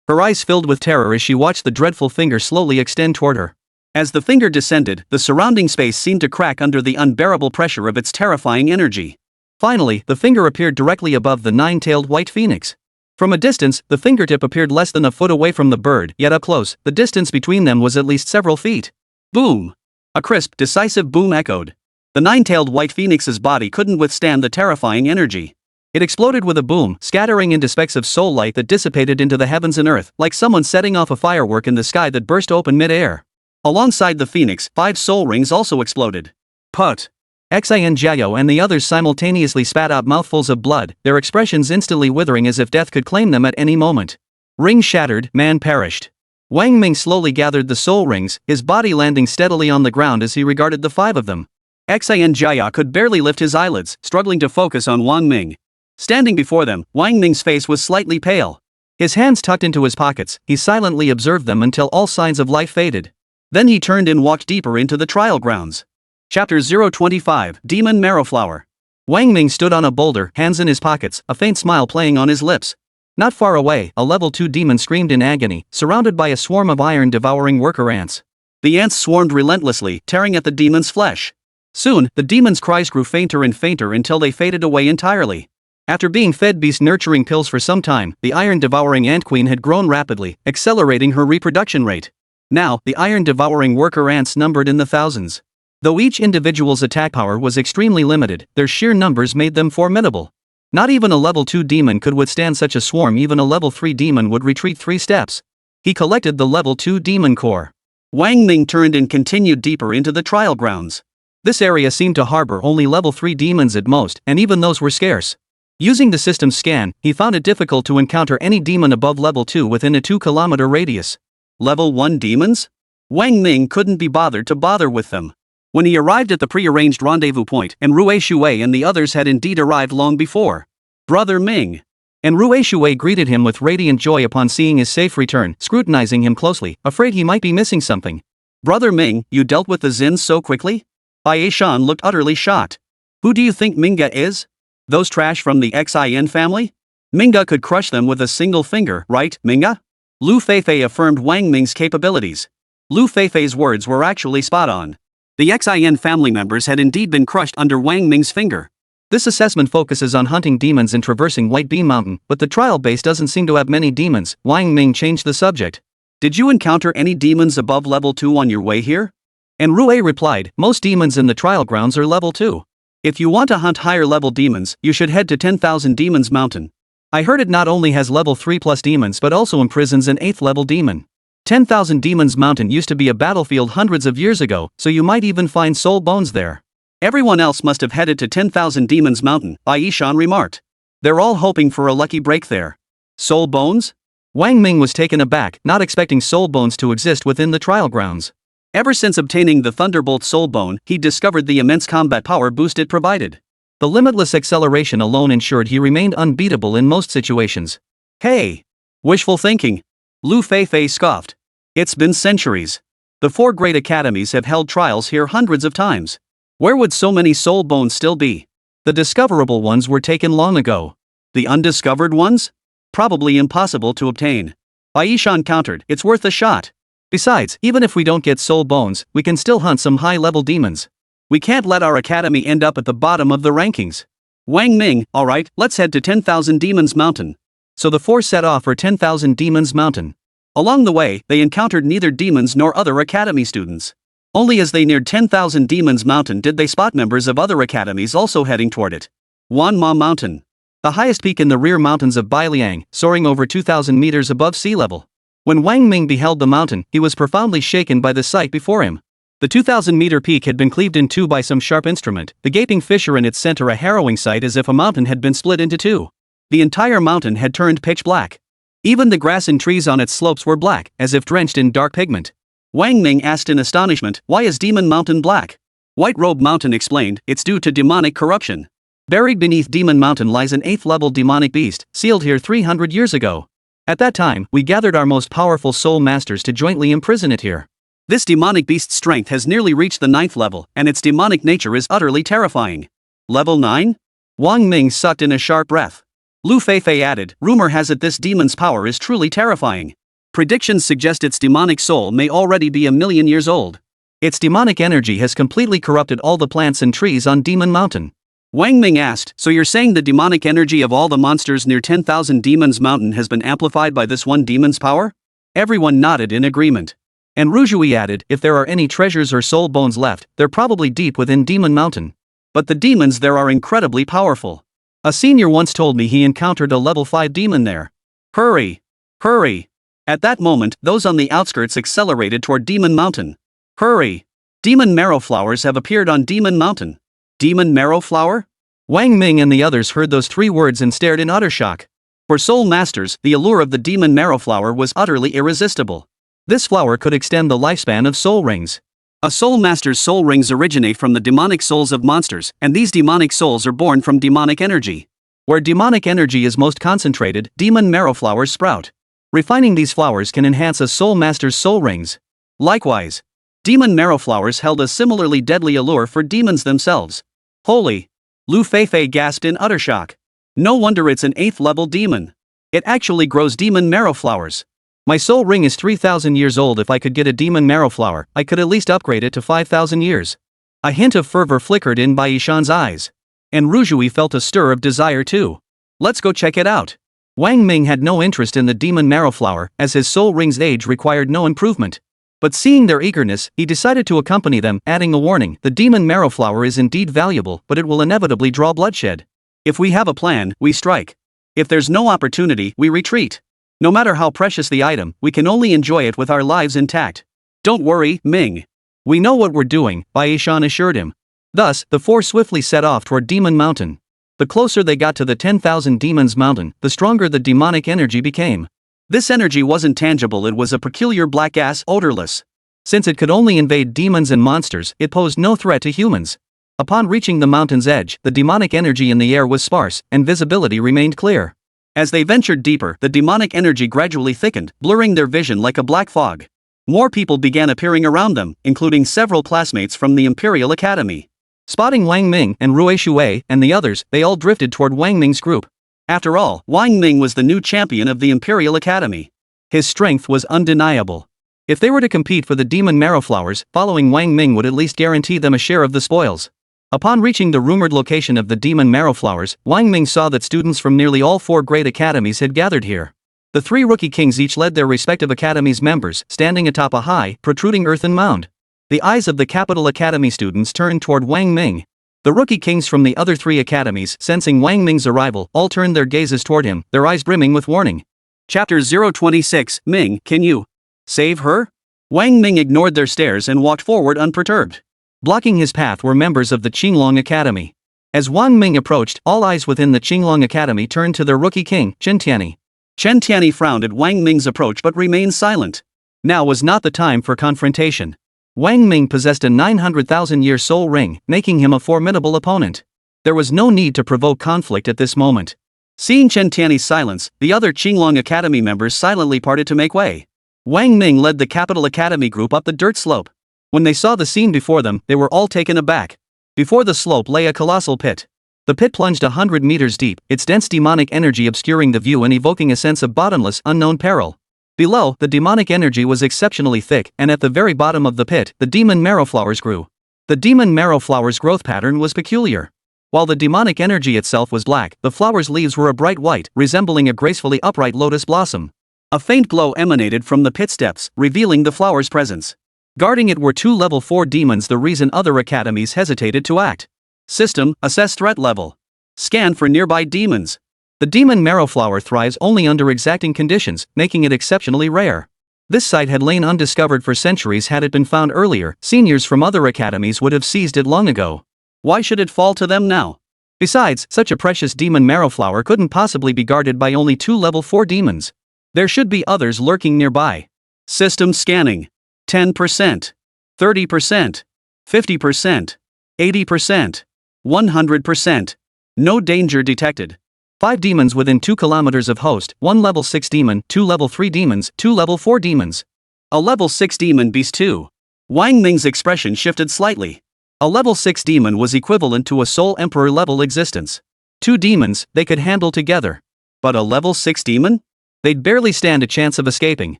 Her eyes filled with terror as she watched the dreadful finger slowly extend toward her. As the finger descended, the surrounding space seemed to crack under the unbearable pressure of its terrifying energy. Finally, the finger appeared directly above the 9-tailed white phoenix. From a distance, the fingertip appeared less than a foot away from the bird, yet up close, the distance between them was at least several feet. Boom! A crisp, decisive boom echoed. The 9-tailed white phoenix's body couldn't withstand the terrifying energy. It exploded with a boom, scattering into specks of soul light that dissipated into the heavens and earth, like someone setting off a firework in the sky that burst open mid-air. Alongside the phoenix, 5 soul rings also exploded. Put! Xin Jiao and the others simultaneously spat out mouthfuls of blood, their expressions instantly withering as if death could claim them at any moment. Ring shattered, man perished. Wang Ming slowly gathered the soul rings, his body landing steadily on the ground as he regarded the 5 of them. Xin Jiao could barely lift his eyelids, struggling to focus on Wang Ming. Standing before them, Wang Ming's face was slightly pale. His hands tucked into his pockets, he silently observed them until all signs of life faded. Then he turned and walked deeper into the trial grounds. Chapter 025, Demon Marrowflower. Wang Ming stood on a boulder, hands in his pockets, a faint smile playing on his lips. Not far away, a level 2 demon screamed in agony, surrounded by a swarm of iron-devouring worker ants. The ants swarmed relentlessly, tearing at the demon's flesh. Soon, the demon's cries grew fainter and fainter until they faded away entirely. After being fed beast-nurturing pills for some time, the iron-devouring ant queen had grown rapidly, accelerating her reproduction rate. Now, the iron-devouring worker ants numbered in the thousands. Though each individual's attack power was extremely limited, their sheer numbers made them formidable. Not even a level 2 demon could withstand such a swarm. Even a level 3 demon would retreat 3 steps. He collected the level 2 demon core. Wang Ming turned and continued deeper into the trial grounds. This area seemed to harbor only level 3 demons at most, and even those were scarce. Using the system's scan, he found it difficult to encounter any demon above level 2 within a 2-kilometer radius. Level 1 demons? Wang Ming couldn't be bothered to bother with them. When he arrived at the pre-arranged rendezvous point, and Rue Shui and the others had indeed arrived long before. Brother Ming. And Rue Shui greeted him with radiant joy upon seeing his safe return, scrutinizing him closely, afraid he might be missing something. Brother Ming, you dealt with the Zins so quickly? Bai Shan looked utterly shocked. Who do you think Manga is? Those trash from the Xin family? Manga could crush them with a single finger, right, Manga? Lu Feifei affirmed Wang Ming's capabilities. Lu Feifei's words were actually spot on. The Xin family members had indeed been crushed under Wang Ming's finger. This assessment focuses on hunting demons and traversing White Beam Mountain, but the trial base doesn't seem to have many demons. Wang Ming changed the subject. Did you encounter any demons above level 2 on your way here? And Rue replied, most demons in the trial grounds are level 2. If you want to hunt higher level demons, you should head to 10,000 Demons Mountain. I heard it not only has level 3 plus demons but also imprisons an 8th level demon. 10,000 Demons Mountain used to be a battlefield hundreds of years ago, so you might even find soul bones there. Everyone else must have headed to 10,000 Demons Mountain, Bai Shan remarked. They're all hoping for a lucky break there. Soul bones? Wang Ming was taken aback, not expecting soul bones to exist within the trial grounds. Ever since obtaining the Thunderbolt Soul Bone, he discovered the immense combat power boost it provided. The limitless acceleration alone ensured he remained unbeatable in most situations. Hey! Wishful thinking. Lu Feifei scoffed. It's been centuries. The 4 great academies have held trials here hundreds of times. Where would so many soul bones still be? The discoverable ones were taken long ago. The undiscovered ones? Probably impossible to obtain. Bai Shan countered, it's worth a shot. Besides, even if we don't get soul bones, we can still hunt some high-level demons. We can't let our academy end up at the bottom of the rankings. Wang Ming, alright, let's head to 10,000 Demons Mountain. So the 4 set off for 10,000 Demons Mountain. Along the way, they encountered neither demons nor other academy students. Only as they neared 10,000 Demons Mountain did they spot members of other academies also heading toward it. Wanma Mountain. The highest peak in the rear mountains of Bailiang, soaring over 2,000 meters above sea level. When Wang Ming beheld the mountain, he was profoundly shaken by the sight before him. The 2,000-meter peak had been cleaved in two by some sharp instrument, the gaping fissure in its center a harrowing sight as if a mountain had been split into two. The entire mountain had turned pitch black. Even the grass and trees on its slopes were black, as if drenched in dark pigment. Wang Ming asked in astonishment, why is Demon Mountain black? White Robe Mountain explained, it's due to demonic corruption. Buried beneath Demon Mountain lies an 8th-level demonic beast, sealed here 300 years ago. At that time, we gathered our most powerful soul masters to jointly imprison it here. This demonic beast's strength has nearly reached the 9th level, and its demonic nature is utterly terrifying. Level 9? Wang Ming sucked in a sharp breath. Lu Feifei added, rumor has it this demon's power is truly terrifying. Predictions suggest its demonic soul may already be 1,000,000 years old. Its demonic energy has completely corrupted all the plants and trees on Demon Mountain. Wang Ming asked, so you're saying the demonic energy of all the monsters near 10,000 Demons Mountain has been amplified by this one demon's power? Everyone nodded in agreement. And Rujui added, if there are any treasures or soul bones left, they're probably deep within Demon Mountain. But the demons there are incredibly powerful. A senior once told me he encountered a level 5 demon there. Hurry! Hurry! At that moment, those on the outskirts accelerated toward Demon Mountain. Hurry! Demon marrow flowers have appeared on Demon Mountain. Demon marrow flower? Wang Ming and the others heard those 3 words and stared in utter shock. For soul masters, the allure of the demon marrow flower was utterly irresistible. This flower could extend the lifespan of soul rings. A soul master's soul rings originate from the demonic souls of monsters, and these demonic souls are born from demonic energy. Where demonic energy is most concentrated, demon marrow flowers sprout. Refining these flowers can enhance a soul master's soul rings. Likewise, demon marrow flowers held a similarly deadly allure for demons themselves. Holy! Lu Feifei gasped in utter shock. No wonder it's an 8th-level demon. It actually grows demon marrow flowers. My soul ring is 3,000 years old. If I could get a demon marrow flower, I could at least upgrade it to 5,000 years. A hint of fervor flickered in Bai Shan's eyes. And Rujui felt a stir of desire too. Let's go check it out. Wang Ming had no interest in the demon marrow flower, as his soul ring's age required no improvement. But seeing their eagerness, he decided to accompany them, adding a warning, the demon marrow flower is indeed valuable, but it will inevitably draw bloodshed. If we have a plan, we strike. If there's no opportunity, we retreat. No matter how precious the item, we can only enjoy it with our lives intact. Don't worry, Ming. We know what we're doing, Bai Shan assured him. Thus, the 4 swiftly set off toward Demon Mountain. The closer they got to the 10,000 Demons Mountain, the stronger the demonic energy became. This energy wasn't tangible, it was a peculiar black gas, odorless. Since it could only invade demons and monsters, it posed no threat to humans. Upon reaching the mountain's edge, the demonic energy in the air was sparse, and visibility remained clear. As they ventured deeper, the demonic energy gradually thickened, blurring their vision like a black fog. More people began appearing around them, including several classmates from the Imperial Academy. Spotting Wang Ming and Rui Shui and the others, they all drifted toward Wang Ming's group. After all, Wang Ming was the new champion of the Imperial Academy. His strength was undeniable. If they were to compete for the demon marrow flowers, following Wang Ming would at least guarantee them a share of the spoils. Upon reaching the rumored location of the demon marrow flowers, Wang Ming saw that students from nearly all 4 great academies had gathered here. The 3 rookie kings each led their respective academies' members, standing atop a high, protruding earthen mound. The eyes of the Capital Academy students turned toward Wang Ming. The rookie kings from the other 3 academies, sensing Wang Ming's arrival, all turned their gazes toward him, their eyes brimming with warning. Chapter 026, Ming, can you save her? Wang Ming ignored their stares and walked forward unperturbed. Blocking his path were members of the Qinglong Academy. As Wang Ming approached, all eyes within the Qinglong Academy turned to their rookie king, Chen Tianyi. Chen Tianyi frowned at Wang Ming's approach but remained silent. Now was not the time for confrontation. Wang Ming possessed a 900,000-year soul ring, making him a formidable opponent. There was no need to provoke conflict at this moment. Seeing Chen Tianyi's silence, the other Qinglong Academy members silently parted to make way. Wang Ming led the Capital Academy group up the dirt slope. When they saw the scene before them, they were all taken aback. Before the slope lay a colossal pit. The pit plunged 100 meters deep, its dense demonic energy obscuring the view and evoking a sense of bottomless, unknown peril. Below, the demonic energy was exceptionally thick, and at the very bottom of the pit, the demon marrow flowers grew. The demon marrow flowers' growth pattern was peculiar. While the demonic energy itself was black, the flowers' leaves were a bright white, resembling a gracefully upright lotus blossom. A faint glow emanated from the pit steps, revealing the flower's presence. Guarding it were 2 level 4 demons, the reason other academies hesitated to act. System, assess threat level. Scan for nearby demons. The demon marrow flower thrives only under exacting conditions, making it exceptionally rare. This site had lain undiscovered for centuries. Had it been found earlier, seniors from other academies would have seized it long ago. Why should it fall to them now? Besides, such a precious demon marrow flower couldn't possibly be guarded by only 2 level 4 demons. There should be others lurking nearby. System scanning. 10%. 30%. 50%. 80%. 100%. No danger detected. 5 demons within 2 kilometers of host, 1 level 6 demon, 2 level 3 demons, 2 level 4 demons. A level 6 demon beast too. Wang Ming's expression shifted slightly. A level 6 demon was equivalent to a soul emperor level existence. 2 demons, they could handle together. But a level 6 demon? They'd barely stand a chance of escaping.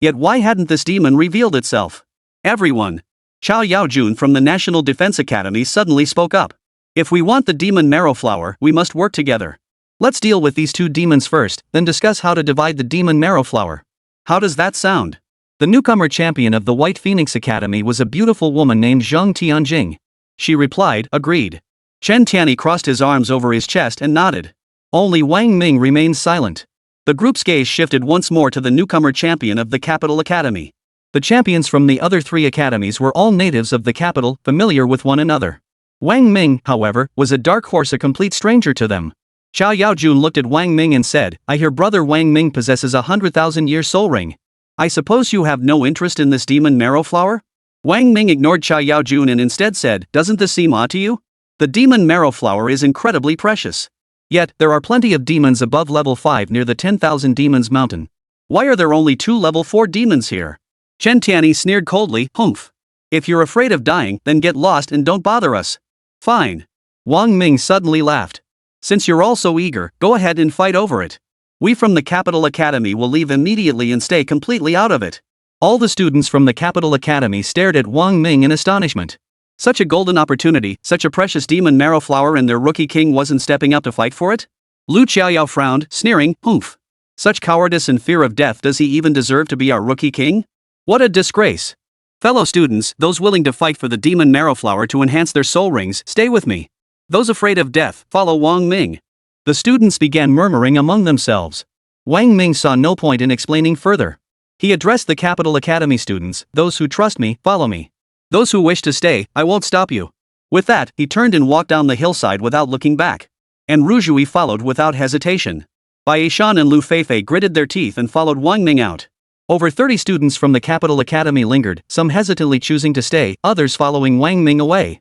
Yet why hadn't this demon revealed itself? Everyone. Chao Yaojun from the National Defense Academy suddenly spoke up. If we want the demon marrow flower, we must work together. Let's deal with these 2 demons first, then discuss how to divide the demon marrow flower. How does that sound? The newcomer champion of the White Phoenix Academy was a beautiful woman named Zhang Tianjing. She replied, agreed. Chen Tianyi crossed his arms over his chest and nodded. Only Wang Ming remained silent. The group's gaze shifted once more to the newcomer champion of the Capital Academy. The champions from the other 3 academies were all natives of the capital, familiar with one another. Wang Ming, however, was a dark horse, a complete stranger to them. Chao Yaojun looked at Wang Ming and said, I hear brother Wang Ming possesses a 100,000-year soul ring. I suppose you have no interest in this demon marrow flower? Wang Ming ignored Chao Yaojun and instead said, doesn't this seem odd to you? The demon marrow flower is incredibly precious. Yet, there are plenty of demons above level 5 near the 10,000 Demons Mountain. Why are there only 2 level 4 demons here? Chen Tianyi sneered coldly, humph. If you're afraid of dying, then get lost and don't bother us. Fine. Wang Ming suddenly laughed. Since you're all so eager, go ahead and fight over it. We from the Capital Academy will leave immediately and stay completely out of it. All the students from the Capital Academy stared at Wang Ming in astonishment. Such a golden opportunity, such a precious demon marrow flower, and their rookie king wasn't stepping up to fight for it? Lu Qiaoyao frowned, sneering, humph. Such cowardice and fear of death, does he even deserve to be our rookie king? What a disgrace. Fellow students, those willing to fight for the demon marrow flower to enhance their soul rings, stay with me. Those afraid of death, follow Wang Ming. The students began murmuring among themselves. Wang Ming saw no point in explaining further. He addressed the Capital Academy students, those who trust me, follow me. Those who wish to stay, I won't stop you. With that, he turned and walked down the hillside without looking back. And Ruzhui followed without hesitation. Bai Shan and Lu Feifei gritted their teeth and followed Wang Ming out. Over 30 students from the Capital Academy lingered, some hesitantly choosing to stay, others following Wang Ming away.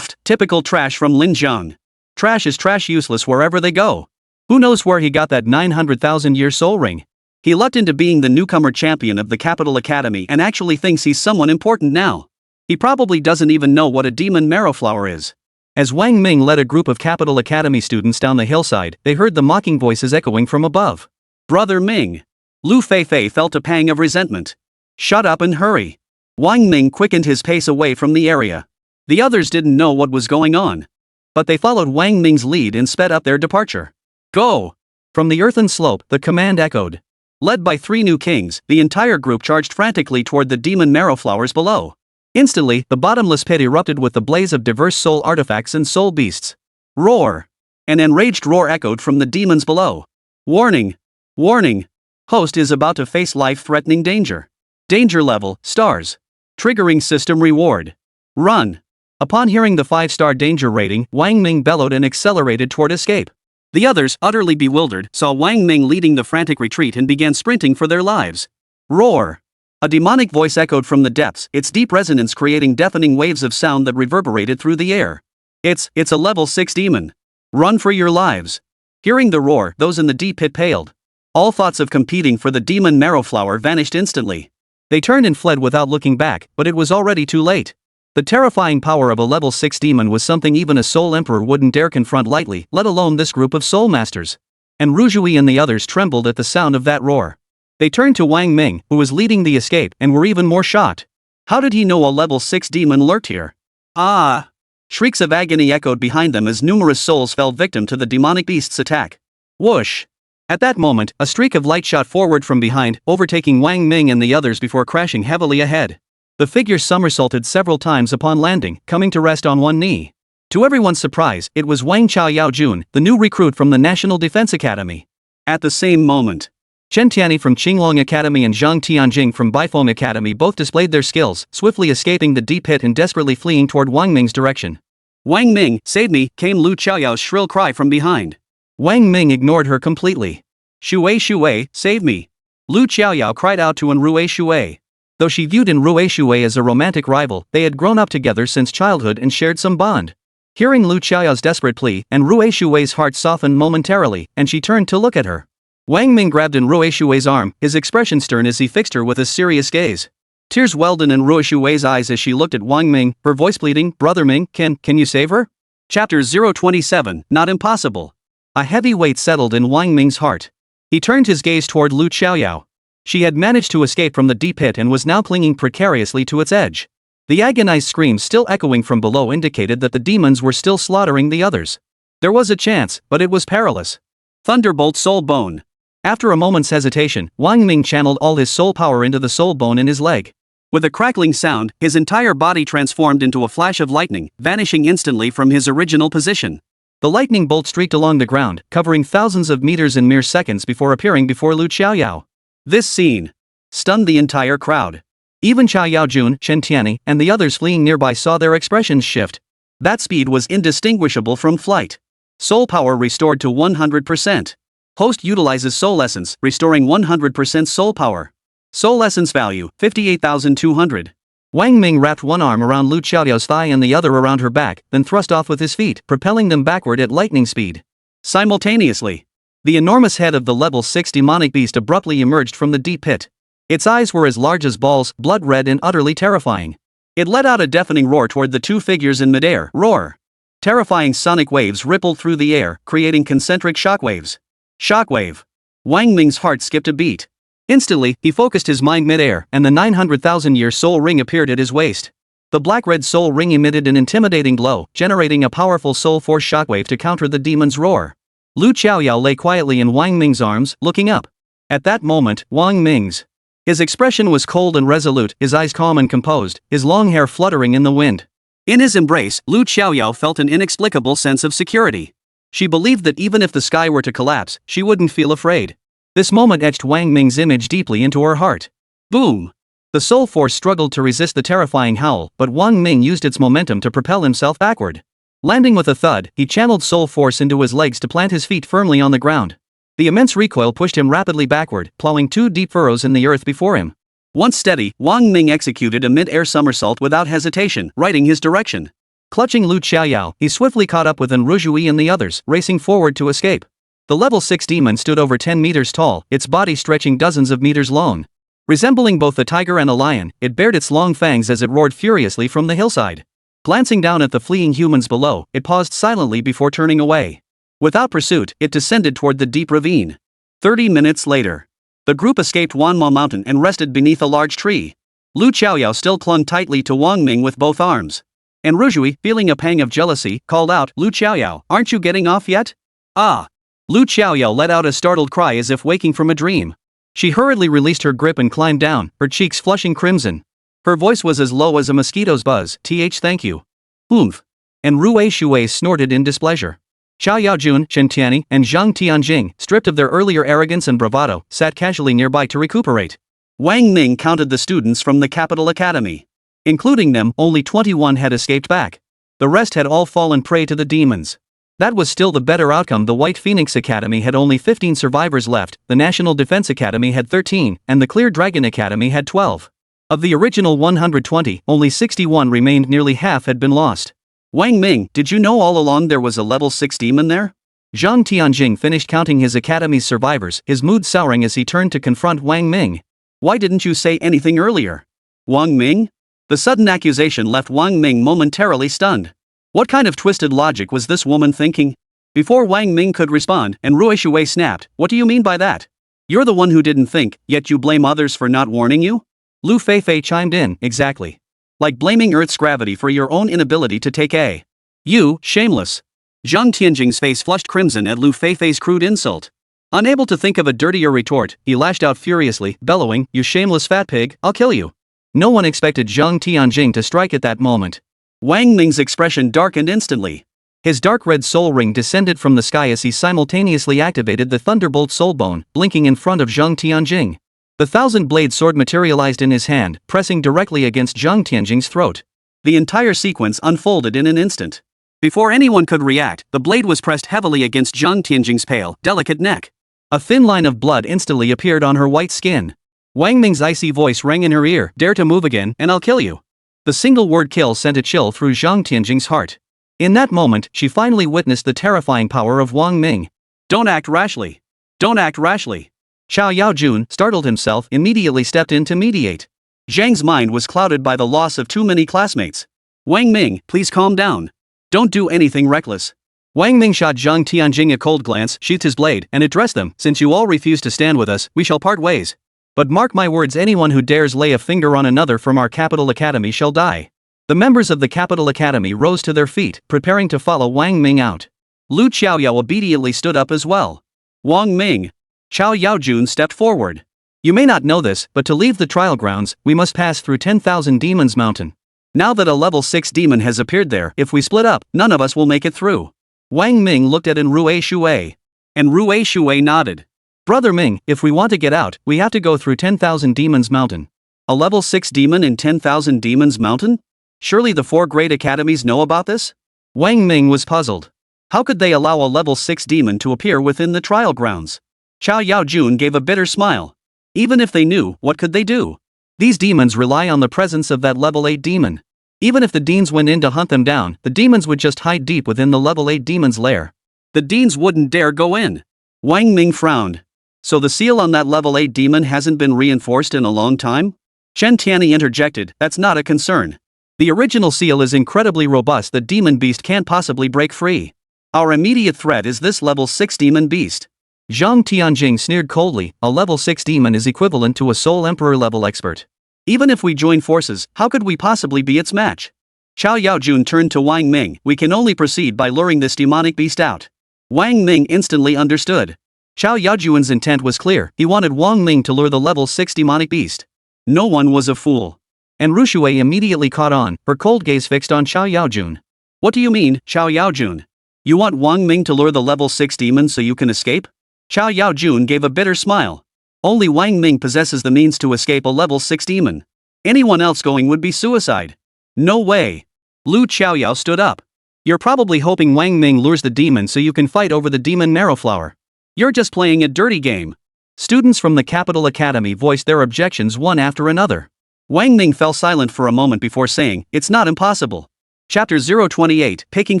Typical trash from Linjiang. Trash is trash, useless wherever they go. Who knows where he got that 900,000-year soul ring? He lucked into being the newcomer champion of the Capital Academy and actually thinks he's someone important now. He probably doesn't even know what a demon marrowflower is. As Wang Ming led a group of Capital Academy students down the hillside, they heard the mocking voices echoing from above. Brother Ming. Lu Feifei felt a pang of resentment. Shut up and hurry. Wang Ming quickened his pace away from the area. The others didn't know what was going on. But they followed Wang Ming's lead and sped up their departure. Go! From the earthen slope, the command echoed. Led by 3 new kings, the entire group charged frantically toward the demon marrowflowers below. Instantly, the bottomless pit erupted with the blaze of diverse soul artifacts and soul beasts. Roar! An enraged roar echoed from the demons below. Warning! Warning! Host is about to face life-threatening danger. Danger level, stars. Triggering system reward. Run! Upon hearing the 5-star danger rating, Wang Ming bellowed and accelerated toward escape. The others, utterly bewildered, saw Wang Ming leading the frantic retreat and began sprinting for their lives. Roar! A demonic voice echoed from the depths, its deep resonance creating deafening waves of sound that reverberated through the air. It's a level 6 demon. Run for your lives. Hearing the roar, those in the deep pit paled. All thoughts of competing for the demon marrowflower vanished instantly. They turned and fled without looking back, but it was already too late. The terrifying power of a level 6 demon was something even a soul emperor wouldn't dare confront lightly, let alone this group of soul masters. And Rujui and the others trembled at the sound of that roar. They turned to Wang Ming, who was leading the escape, and were even more shocked. How did he know a level 6 demon lurked here? Ah! Shrieks of agony echoed behind them as numerous souls fell victim to the demonic beast's attack. Whoosh! At that moment, a streak of light shot forward from behind, overtaking Wang Ming and the others before crashing heavily ahead. The figure somersaulted several times upon landing, coming to rest on one knee. To everyone's surprise, it was Wang Chaoyaojun, the new recruit from the National Defense Academy. At the same moment, Chen Tianyi from Qinglong Academy and Zhang Tianjing from Baifeng Academy both displayed their skills, swiftly escaping the deep pit and desperately fleeing toward Wang Ming's direction. Wang Ming, save me, came Lu Chaoyao's shrill cry from behind. Wang Ming ignored her completely. Shui Shui, save me. Lu Chaoyao cried out to Enrui Shui. Though she viewed Enrui Shui as a romantic rival, they had grown up together since childhood and shared some bond. Hearing Lu Chaoyao's desperate plea, Enrui Shui's heart softened momentarily, and she turned to look at her. Wang Ming grabbed Enrui Shui's arm, his expression stern as he fixed her with a serious gaze. Tears welled in Enrui Shui's eyes as she looked at Wang Ming, her voice pleading, "Brother Ming, can you save her?" Chapter 027, Not Impossible. A heavy weight settled in Wang Ming's heart. He turned his gaze toward Lu Chaoyao. She had managed to escape from the deep pit and was now clinging precariously to its edge. The agonized screams still echoing from below indicated that the demons were still slaughtering the others. There was a chance, but it was perilous. Thunderbolt Soul Bone. After a moment's hesitation, Wang Ming channeled all his soul power into the soul bone in his leg. With a crackling sound, his entire body transformed into a flash of lightning, vanishing instantly from his original position. The lightning bolt streaked along the ground, covering thousands of meters in mere seconds before appearing before Lu Chaoyao. This scene stunned the entire crowd. Even Chaoyaojun, Chen Tianyi, and the others fleeing nearby saw their expressions shift. That speed was indistinguishable from flight. Soul power restored to 100%. Host utilizes soul essence, restoring 100% soul power. Soul essence value, 58,200. Wang Ming wrapped one arm around Lu Chaoyao's thigh and the other around her back, then thrust off with his feet, propelling them backward at lightning speed. Simultaneously, the enormous head of the level 6 demonic beast abruptly emerged from the deep pit. Its eyes were as large as balls, blood red and utterly terrifying. It let out a deafening roar toward the two figures in midair. Roar! Terrifying sonic waves rippled through the air, creating concentric shockwaves. Shockwave! Wang Ming's heart skipped a beat. Instantly, he focused his mind midair, and the 900,000-year soul ring appeared at his waist. The black-red soul ring emitted an intimidating glow, generating a powerful soul force shockwave to counter the demon's roar. Lu Chaoyao lay quietly in Wang Ming's arms, looking up. At that moment, Wang Ming's. His expression was cold and resolute, his eyes calm and composed, his long hair fluttering in the wind. In his embrace, Lu Chaoyao felt an inexplicable sense of security. She believed that even if the sky were to collapse, she wouldn't feel afraid. This moment etched Wang Ming's image deeply into her heart. Boom! The soul force struggled to resist the terrifying howl, but Wang Ming used its momentum to propel himself backward. Landing with a thud, he channeled soul force into his legs to plant his feet firmly on the ground. The immense recoil pushed him rapidly backward, plowing 2 deep furrows in the earth before him. Once steady, Wang Ming executed a mid-air somersault without hesitation, righting his direction. Clutching Lu Chaoyao, he swiftly caught up with Enrui and the others, racing forward to escape. The level 6 demon stood over 10 meters tall, its body stretching dozens of meters long. Resembling both a tiger and a lion, it bared its long fangs as it roared furiously from the hillside. Glancing down at the fleeing humans below, it paused silently before turning away. Without pursuit, it descended toward the deep ravine. 30 minutes later, the group escaped Wanhwa Mountain and rested beneath a large tree. Lu Qiaoyao still clung tightly to Wang Ming with both arms. And Ruzhui, feeling a pang of jealousy, called out, "Lu Qiaoyao, aren't you getting off yet?" "Ah!" Lu Qiaoyao let out a startled cry as if waking from a dream. She hurriedly released her grip and climbed down, her cheeks flushing crimson. Her voice was as low as a mosquito's buzz. Thank you." "Oomph." And Rui Shui snorted in displeasure. Xiao Yaojun, Chen Tianyi, and Zhang Tianjing, stripped of their earlier arrogance and bravado, sat casually nearby to recuperate. Wang Ming counted the students from the capital academy. Including them, only 21 had escaped back. The rest had all fallen prey to the demons. That was still the better outcome. The White Phoenix Academy had only 15 survivors left, the National Defense Academy had 13, and the Clear Dragon Academy had 12. Of the original 120, only 61 remained. Nearly half had been lost. "Wang Ming, did you know all along there was a level 6 demon there?" Zhang Tianjing finished counting his academy's survivors, his mood souring as he turned to confront Wang Ming. "Why didn't you say anything earlier?" "Wang Ming?" The sudden accusation left Wang Ming momentarily stunned. What kind of twisted logic was this woman thinking? Before Wang Ming could respond, and Rui Shui snapped, "What do you mean by that? You're the one who didn't think, yet you blame others for not warning you?" Lu Feifei chimed in, "Exactly. Like blaming Earth's gravity for your own inability to take a. You, shameless." Zhang Tianjing's face flushed crimson at Lu Feifei's crude insult. Unable to think of a dirtier retort, he lashed out furiously, bellowing, "You shameless fat pig, I'll kill you." No one expected Zhang Tianjing to strike at that moment. Wang Ming's expression darkened instantly. His dark red soul ring descended from the sky as he simultaneously activated the Thunderbolt Soul Bone, blinking in front of Zhang Tianjing. The thousand-blade sword materialized in his hand, pressing directly against Zhang Tianjing's throat. The entire sequence unfolded in an instant. Before anyone could react, the blade was pressed heavily against Zhang Tianjing's pale, delicate neck. A thin line of blood instantly appeared on her white skin. Wang Ming's icy voice rang in her ear, "Dare to move again, and I'll kill you." The single word kill sent a chill through Zhang Tianjing's heart. In that moment, she finally witnessed the terrifying power of Wang Ming. "Don't act rashly. Don't act rashly." Xiao Yaojun, startled himself, immediately stepped in to mediate. Zhang's mind was clouded by the loss of too many classmates. "Wang Ming, please calm down. Don't do anything reckless." Wang Ming shot Zhang Tianjing a cold glance, sheathed his blade, and addressed them, "Since you all refuse to stand with us, we shall part ways. But mark my words, anyone who dares lay a finger on another from our capital academy shall die." The members of the capital academy rose to their feet, preparing to follow Wang Ming out. Lu Qiaoyao obediently stood up as well. "Wang Ming." Xiao Yaojun stepped forward. "You may not know this, but to leave the trial grounds, we must pass through 10,000 Demons Mountain. Now that a level 6 demon has appeared there, if we split up, none of us will make it through." Wang Ming looked at Rui Shui. And Rui Shui nodded. "Brother Ming, if we want to get out, we have to go through 10,000 Demons Mountain." "A level 6 demon in 10,000 Demons Mountain? Surely the 4 great academies know about this?" Wang Ming was puzzled. How could they allow a level 6 demon to appear within the trial grounds? Xiao Yaojun gave a bitter smile. Even if they knew, what could they do? These demons rely on the presence of that level 8 demon. Even if the Deans went in to hunt them down, the demons would just hide deep within the level 8 demon's lair. The Deans wouldn't dare go in. Wang Ming frowned. "So the seal on that level 8 demon hasn't been reinforced in a long time?" Chen Tianyi interjected, "That's not a concern. The original seal is incredibly robust, the demon beast can't possibly break free. Our immediate threat is this level 6 demon beast." Zhang Tianjing sneered coldly, "A level 6 demon is equivalent to a Soul Emperor level expert. Even if we join forces, how could we possibly be its match?" Xiao Yaojun turned to Wang Ming, "We can only proceed by luring this demonic beast out." Wang Ming instantly understood. Xiao Yaojun's intent was clear, he wanted Wang Ming to lure the level 6 demonic beast. No one was a fool. And Rushui immediately caught on, her cold gaze fixed on Xiao Yaojun. "What do you mean, Xiao Yaojun? You want Wang Ming to lure the level 6 demon so you can escape?" Xiao Yaojun gave a bitter smile. Only Wang Ming possesses the means to escape a level 6 demon. Anyone else going would be suicide. No way. Lu Qiaoyao stood up. "You're probably hoping Wang Ming lures the demon so you can fight over the demon marrow flower. You're just playing a dirty game." Students from the Capital Academy voiced their objections one after another. Wang Ming fell silent for a moment before saying, "It's not impossible." Chapter 028, Picking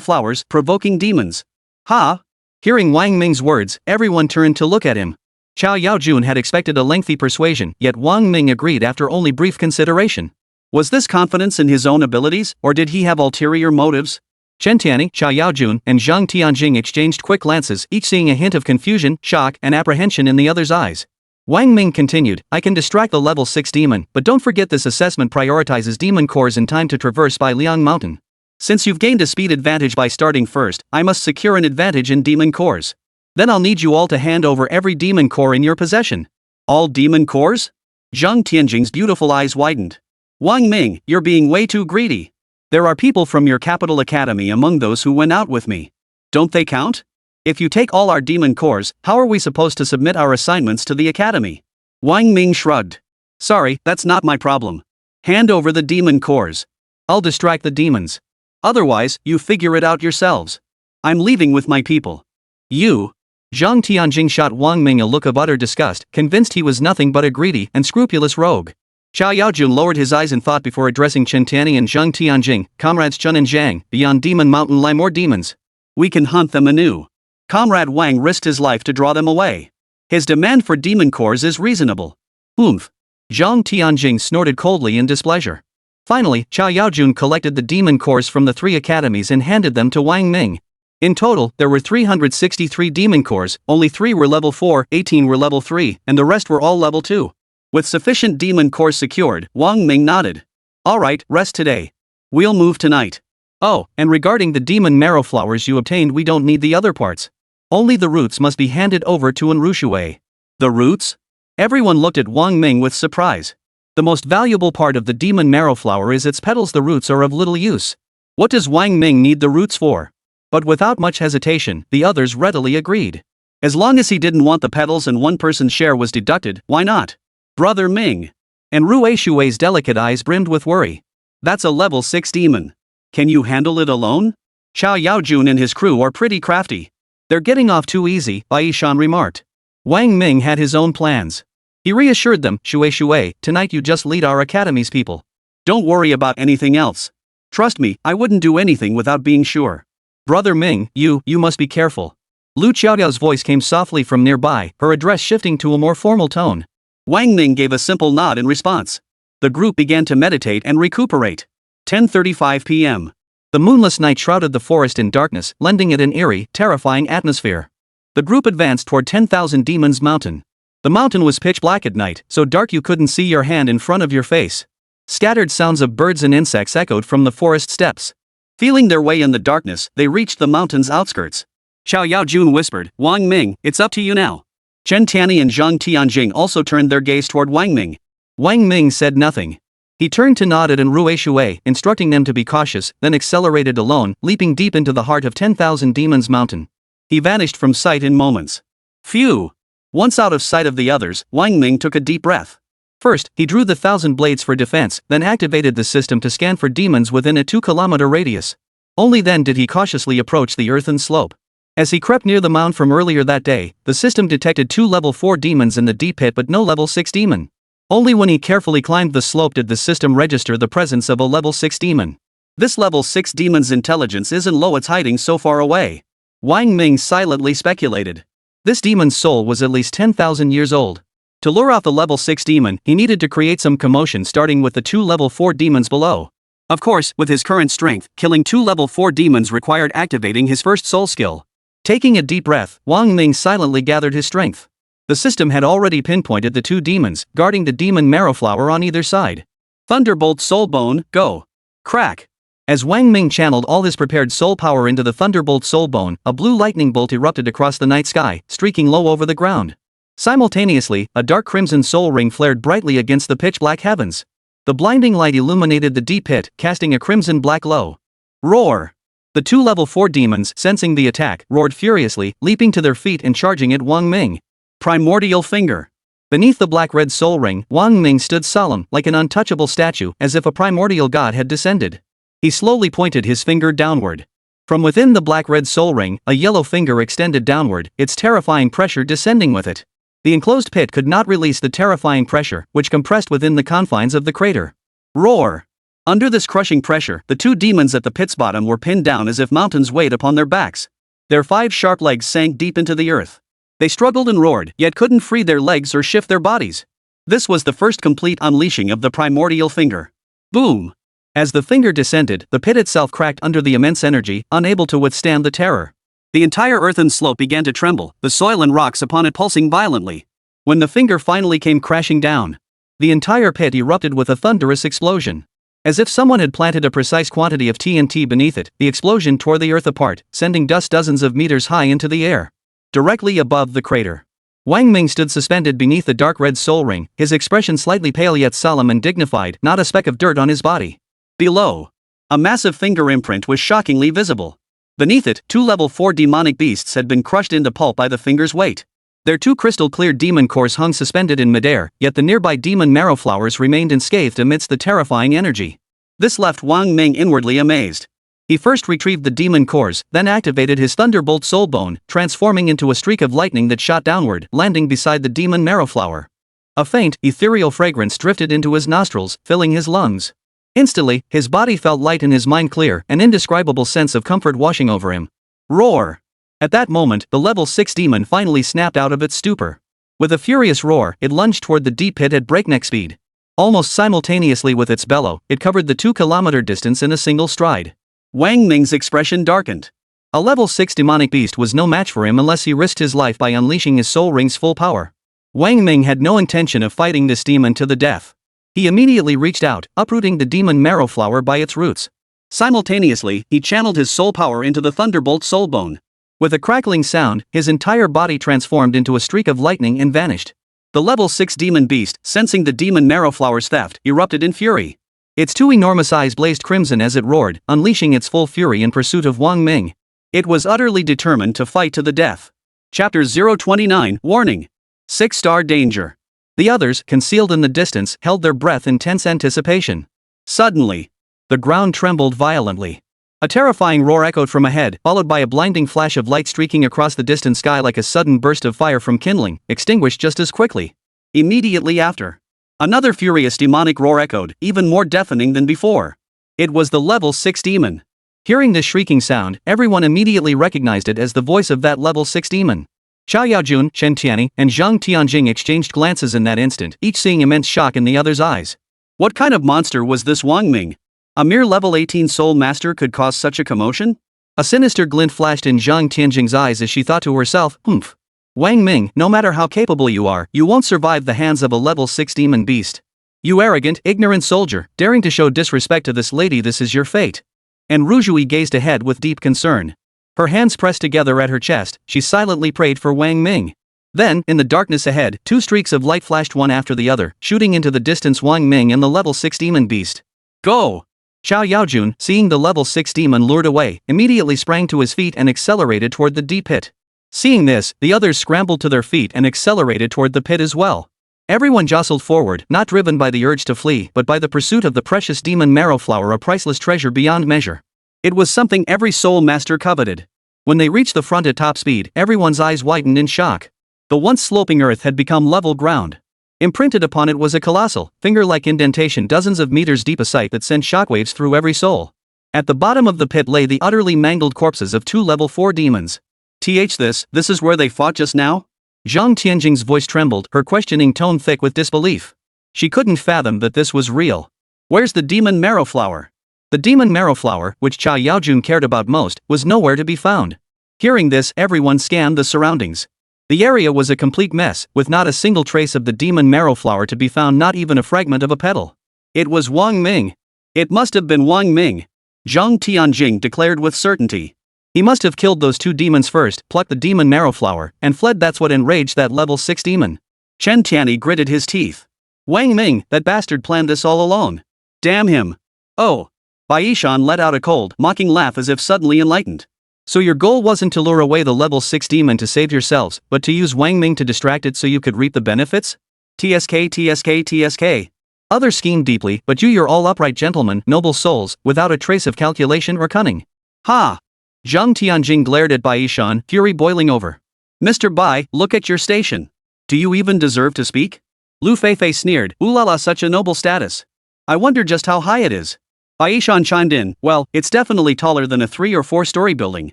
Flowers, Provoking Demons. "Ha? Hearing Wang Ming's words, everyone turned to look at him. Chao Yaojun had expected a lengthy persuasion, yet Wang Ming agreed after only brief consideration. Was this confidence in his own abilities, or did he have ulterior motives? Chen Tianyi, Chao Yaojun, and Zhang Tianjing exchanged quick glances, each seeing a hint of confusion, shock, and apprehension in the other's eyes. Wang Ming continued, I can distract the level 6 demon, but don't forget this assessment prioritizes demon cores in time to traverse by Liang Mountain. Since you've gained a speed advantage by starting first, I must secure an advantage in demon cores. Then I'll need you all to hand over every demon core in your possession. All demon cores? Zhang Tianjing's beautiful eyes widened. Wang Ming, you're being way too greedy. There are people from your capital academy among those who went out with me. Don't they count? If you take all our demon cores, how are we supposed to submit our assignments to the academy? Wang Ming shrugged. Sorry, that's not my problem. Hand over the demon cores. I'll distract the demons. Otherwise, you figure it out yourselves. I'm leaving with my people. You? Zhang Tianjing shot Wang Ming a look of utter disgust, convinced he was nothing but a greedy and scrupulous rogue. Chao Yaojun lowered his eyes in thought before addressing Chen Tianyi and Zhang Tianjing, comrades Chun and Zhang, beyond Demon Mountain lie more demons. We can hunt them anew. Comrade Wang risked his life to draw them away. His demand for demon cores is reasonable. Oomph. Zhang Tianjing snorted coldly in displeasure. Finally, Chao Yaojun collected the demon cores from the 3 academies and handed them to Wang Ming. In total, there were 363 demon cores, only 3 were level 4, 18 were level 3, and the rest were all level 2. With sufficient demon cores secured, Wang Ming nodded. Alright, rest today. We'll move tonight. Oh, and regarding the demon marrow flowers you obtained, we don't need the other parts. Only the roots must be handed over to Enrushui. The roots? Everyone looked at Wang Ming with surprise. The most valuable part of the demon marrow flower is its petals. The roots are of little use. What does Wang Ming need the roots for? But without much hesitation, the others readily agreed. As long as he didn't want the petals and one person's share was deducted, why not? Brother Ming. And Rui Shui's delicate eyes brimmed with worry. That's a level 6 demon. Can you handle it alone? Chao Yaojun and his crew are pretty crafty. They're getting off too easy, Bai Shan remarked. Wang Ming had his own plans. He reassured them, Shui, tonight you just lead our academy's people. Don't worry about anything else. Trust me, I wouldn't do anything without being sure. Brother Ming, you must be careful. Lu Qiaodao's voice came softly from nearby, her address shifting to a more formal tone. Wang Ming gave a simple nod in response. The group began to meditate and recuperate. 10:35 p.m. The moonless night shrouded the forest in darkness, lending it an eerie, terrifying atmosphere. The group advanced toward 10,000 Demons Mountain. The mountain was pitch black at night, so dark you couldn't see your hand in front of your face. Scattered sounds of birds and insects echoed from the forest steps. Feeling their way in the darkness, they reached the mountain's outskirts. Chao Yaojun whispered, Wang Ming, it's up to you now. Chen Tianyi and Zhang Tianjing also turned their gaze toward Wang Ming. Wang Ming said nothing. He turned to nod at Rui Shui, instructing them to be cautious, then accelerated alone, leaping deep into the heart of 10,000 Demons Mountain. He vanished from sight in moments. Phew! Once out of sight of the others, Wang Ming took a deep breath. First, he drew the 1,000 blades for defense, then activated the system to scan for demons within a 2-kilometer radius. Only then did he cautiously approach the earthen slope. As he crept near the mound from earlier that day, the system detected 2 level 4 demons in the deep pit but no level 6 demon. Only when he carefully climbed the slope did the system register the presence of a level 6 demon. This level 6 demon's intelligence isn't low, it's hiding so far away. Wang Ming silently speculated. This demon's soul was at least 10,000 years old. To lure off the level 6 demon, he needed to create some commotion starting with the 2 level 4 demons below. Of course, with his current strength, killing 2 level 4 demons required activating his first soul skill. Taking a deep breath, Wang Ming silently gathered his strength. The system had already pinpointed the 2 demons, guarding the demon marrow flower on either side. Thunderbolt Soul Bone, go! Crack! As Wang Ming channeled all his prepared soul power into the Thunderbolt Soul Bone, a blue lightning bolt erupted across the night sky, streaking low over the ground. Simultaneously, a dark crimson soul ring flared brightly against the pitch-black heavens. The blinding light illuminated the deep pit, casting a crimson-black glow. Roar! The 2 level 4 demons, sensing the attack, roared furiously, leaping to their feet and charging at Wang Ming. Primordial Finger. Beneath the black-red soul ring, Wang Ming stood solemn, like an untouchable statue, as if a primordial god had descended. He slowly pointed his finger downward. From within the black-red soul ring, a yellow finger extended downward, its terrifying pressure descending with it. The enclosed pit could not release the terrifying pressure, which compressed within the confines of the crater. Roar! Under this crushing pressure, the 2 demons at the pit's bottom were pinned down as if mountains weighed upon their backs. Their 5 sharp legs sank deep into the earth. They struggled and roared, yet couldn't free their legs or shift their bodies. This was the first complete unleashing of the primordial finger. Boom! As the finger descended, the pit itself cracked under the immense energy, unable to withstand the terror. The entire earthen slope began to tremble, the soil and rocks upon it pulsing violently. When the finger finally came crashing down, the entire pit erupted with a thunderous explosion. As if someone had planted a precise quantity of TNT beneath it, the explosion tore the earth apart, sending dust dozens of meters high into the air. Directly above the crater, Wang Ming stood suspended beneath the dark red soul ring, his expression slightly pale yet solemn and dignified, not a speck of dirt on his body. Below, a massive finger imprint was shockingly visible. Beneath it, 2 level 4 demonic beasts had been crushed into pulp by the finger's weight. Their 2 crystal-clear demon cores hung suspended in midair, yet the nearby demon marrow flowers remained unscathed amidst the terrifying energy. This left Wang Ming inwardly amazed. He first retrieved the demon cores, then activated his thunderbolt soul bone, transforming into a streak of lightning that shot downward, landing beside the demon marrow flower. A faint, ethereal fragrance drifted into his nostrils, filling his lungs. Instantly, his body felt light and his mind clear, an indescribable sense of comfort washing over him. Roar! At that moment, the level 6 demon finally snapped out of its stupor. With a furious roar, it lunged toward the deep pit at breakneck speed. Almost simultaneously with its bellow, it covered the 2-kilometer distance in a single stride. Wang Ming's expression darkened. A level 6 demonic beast was no match for him unless he risked his life by unleashing his soul ring's full power. Wang Ming had no intention of fighting this demon to the death. He immediately reached out, uprooting the demon marrow flower by its roots. Simultaneously, he channeled his soul power into the thunderbolt soul bone. With a crackling sound, his entire body transformed into a streak of lightning and vanished. The level 6 demon beast, sensing the demon marrow flower's theft, erupted in fury. Its 2 enormous eyes blazed crimson as it roared, unleashing its full fury in pursuit of Wang Ming. It was utterly determined to fight to the death. Chapter 029 Warning. 6-star danger. The others, concealed in the distance, held their breath in tense anticipation. Suddenly, the ground trembled violently. A terrifying roar echoed from ahead, followed by a blinding flash of light streaking across the distant sky like a sudden burst of fire from kindling, extinguished just as quickly. Immediately after, another furious demonic roar echoed, even more deafening than before. It was the level 6 demon. Hearing this shrieking sound, everyone immediately recognized it as the voice of that level 6 demon. Xiao Yaojun, Chen Tianyi, and Zhang Tianjing exchanged glances in that instant, each seeing immense shock in the other's eyes. What kind of monster was this Wang Ming? A mere level 18 soul master could cause such a commotion? A sinister glint flashed in Zhang Tianjing's eyes as she thought to herself, "Humph. Wang Ming, no matter how capable you are, you won't survive the hands of a level 6 demon beast. You arrogant, ignorant soldier, daring to show disrespect to this lady, this is your fate." And Ruzhui gazed ahead with deep concern. Her hands pressed together at her chest, she silently prayed for Wang Ming. Then, in the darkness ahead, 2 streaks of light flashed one after the other, shooting into the distance Wang Ming and the level 6 demon beast. Go! Xiao Yaojun, seeing the level 6 demon lured away, immediately sprang to his feet and accelerated toward the deep pit. Seeing this, the others scrambled to their feet and accelerated toward the pit as well. Everyone jostled forward, not driven by the urge to flee, but by the pursuit of the precious demon marrow flower, a priceless treasure beyond measure. It was something every soul master coveted. When they reached the front at top speed, everyone's eyes widened in shock. The once sloping earth had become level ground. Imprinted upon it was a colossal, finger-like indentation dozens of meters deep, a sight that sent shockwaves through every soul. At the bottom of the pit lay the utterly mangled corpses of 2 level 4 demons. This is where they fought just now? Zhang Tianjing's voice trembled, her questioning tone thick with disbelief. She couldn't fathom that this was real. Where's the demon marrow flower? The demon marrow flower, which Xiao Yaojun cared about most, was nowhere to be found. Hearing this, everyone scanned the surroundings. The area was a complete mess, with not a single trace of the demon marrow flower to be found, not even a fragment of a petal. It was Wang Ming. It must have been Wang Ming. Zhang Tianjing declared with certainty. He must have killed those 2 demons first, plucked the demon marrow flower, and fled. That's what enraged that level 6 demon. Chen Tianyi gritted his teeth. Wang Ming, that bastard planned this all alone. Damn him. Oh. Baishan let out a cold, mocking laugh as if suddenly enlightened. So your goal wasn't to lure away the level 6 demon to save yourselves, but to use Wang Ming to distract it so you could reap the benefits? TSK. Others schemed deeply, but you're all upright gentlemen, noble souls, without a trace of calculation or cunning. Ha! Zhang Tianjing glared at Baishan, fury boiling over. Mr. Bai, look at your station. Do you even deserve to speak? Lu Feifei sneered, ooh la la, such a noble status. I wonder just how high it is. Baishan chimed in, well, it's definitely taller than a 3 or 4 story building.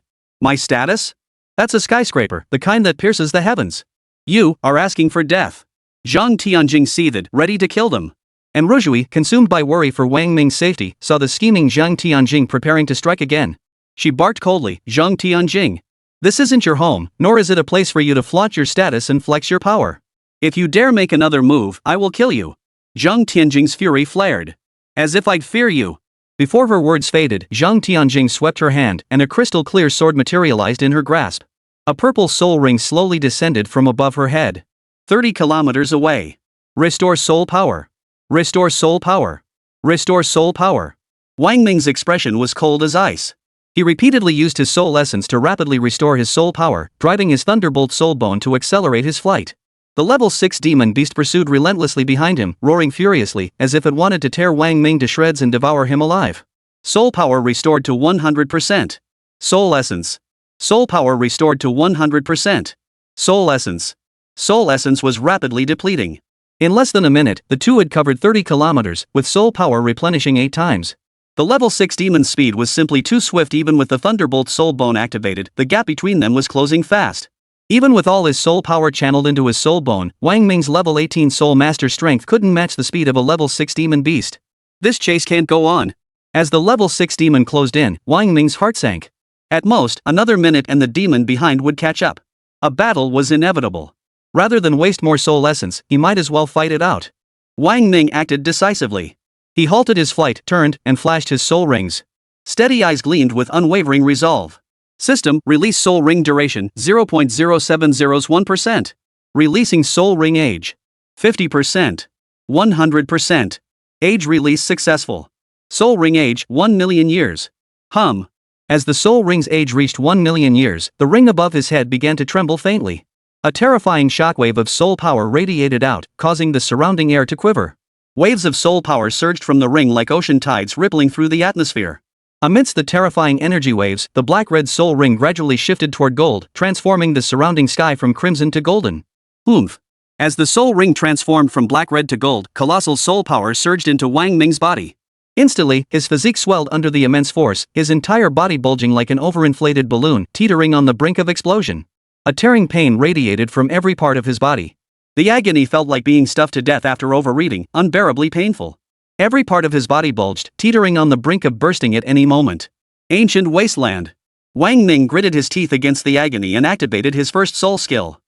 My status? That's a skyscraper, the kind that pierces the heavens. You are asking for death. Zhang Tianjing seethed, ready to kill them. And Ruzhui, consumed by worry for Wang Ming's safety, saw the scheming Zhang Tianjing preparing to strike again. She barked coldly, Zhang Tianjing. This isn't your home, nor is it a place for you to flaunt your status and flex your power. If you dare make another move, I will kill you. Zhang Tianjing's fury flared. As if I'd fear you. Before her words faded, Zhang Tianjing swept her hand, and a crystal-clear sword materialized in her grasp. A purple soul ring slowly descended from above her head. 30 kilometers away. Restore soul power. Restore soul power. Restore soul power. Wang Ming's expression was cold as ice. He repeatedly used his soul essence to rapidly restore his soul power, driving his thunderbolt soul bone to accelerate his flight. The level 6 demon beast pursued relentlessly behind him, roaring furiously, as if it wanted to tear Wang Ming to shreds and devour him alive. Soul power restored to 100%. Soul essence. Soul power restored to 100%. Soul essence. Soul essence was rapidly depleting. In less than a minute, the two had covered 30 kilometers, with soul power replenishing 8 times. The level 6 demon's speed was simply too swift. Even with the Thunderbolt soul bone activated, the gap between them was closing fast. Even with all his soul power channeled into his soul bone, Wang Ming's level 18 soul master strength couldn't match the speed of a level 6 demon beast. This chase can't go on. As the level 6 demon closed in, Wang Ming's heart sank. At most, another minute and the demon behind would catch up. A battle was inevitable. Rather than waste more soul essence, he might as well fight it out. Wang Ming acted decisively. He halted his flight, turned, and flashed his soul rings. Steady eyes gleamed with unwavering resolve. System, release soul ring duration, 0.0701%. Releasing soul ring age. 50%. 100%. Age release successful. Soul ring age, 1 million years. As the soul ring's age reached 1 million years, the ring above his head began to tremble faintly. A terrifying shockwave of soul power radiated out, causing the surrounding air to quiver. Waves of soul power surged from the ring like ocean tides rippling through the atmosphere. Amidst the terrifying energy waves, the black-red soul ring gradually shifted toward gold, transforming the surrounding sky from crimson to golden. Oomph! As the soul ring transformed from black-red to gold, colossal soul power surged into Wang Ming's body. Instantly, his physique swelled under the immense force, his entire body bulging like an overinflated balloon, teetering on the brink of explosion. A tearing pain radiated from every part of his body. The agony felt like being stuffed to death after overeating, unbearably painful. Every part of his body bulged, teetering on the brink of bursting at any moment. Ancient wasteland. Wang Ming gritted his teeth against the agony and activated his first soul skill.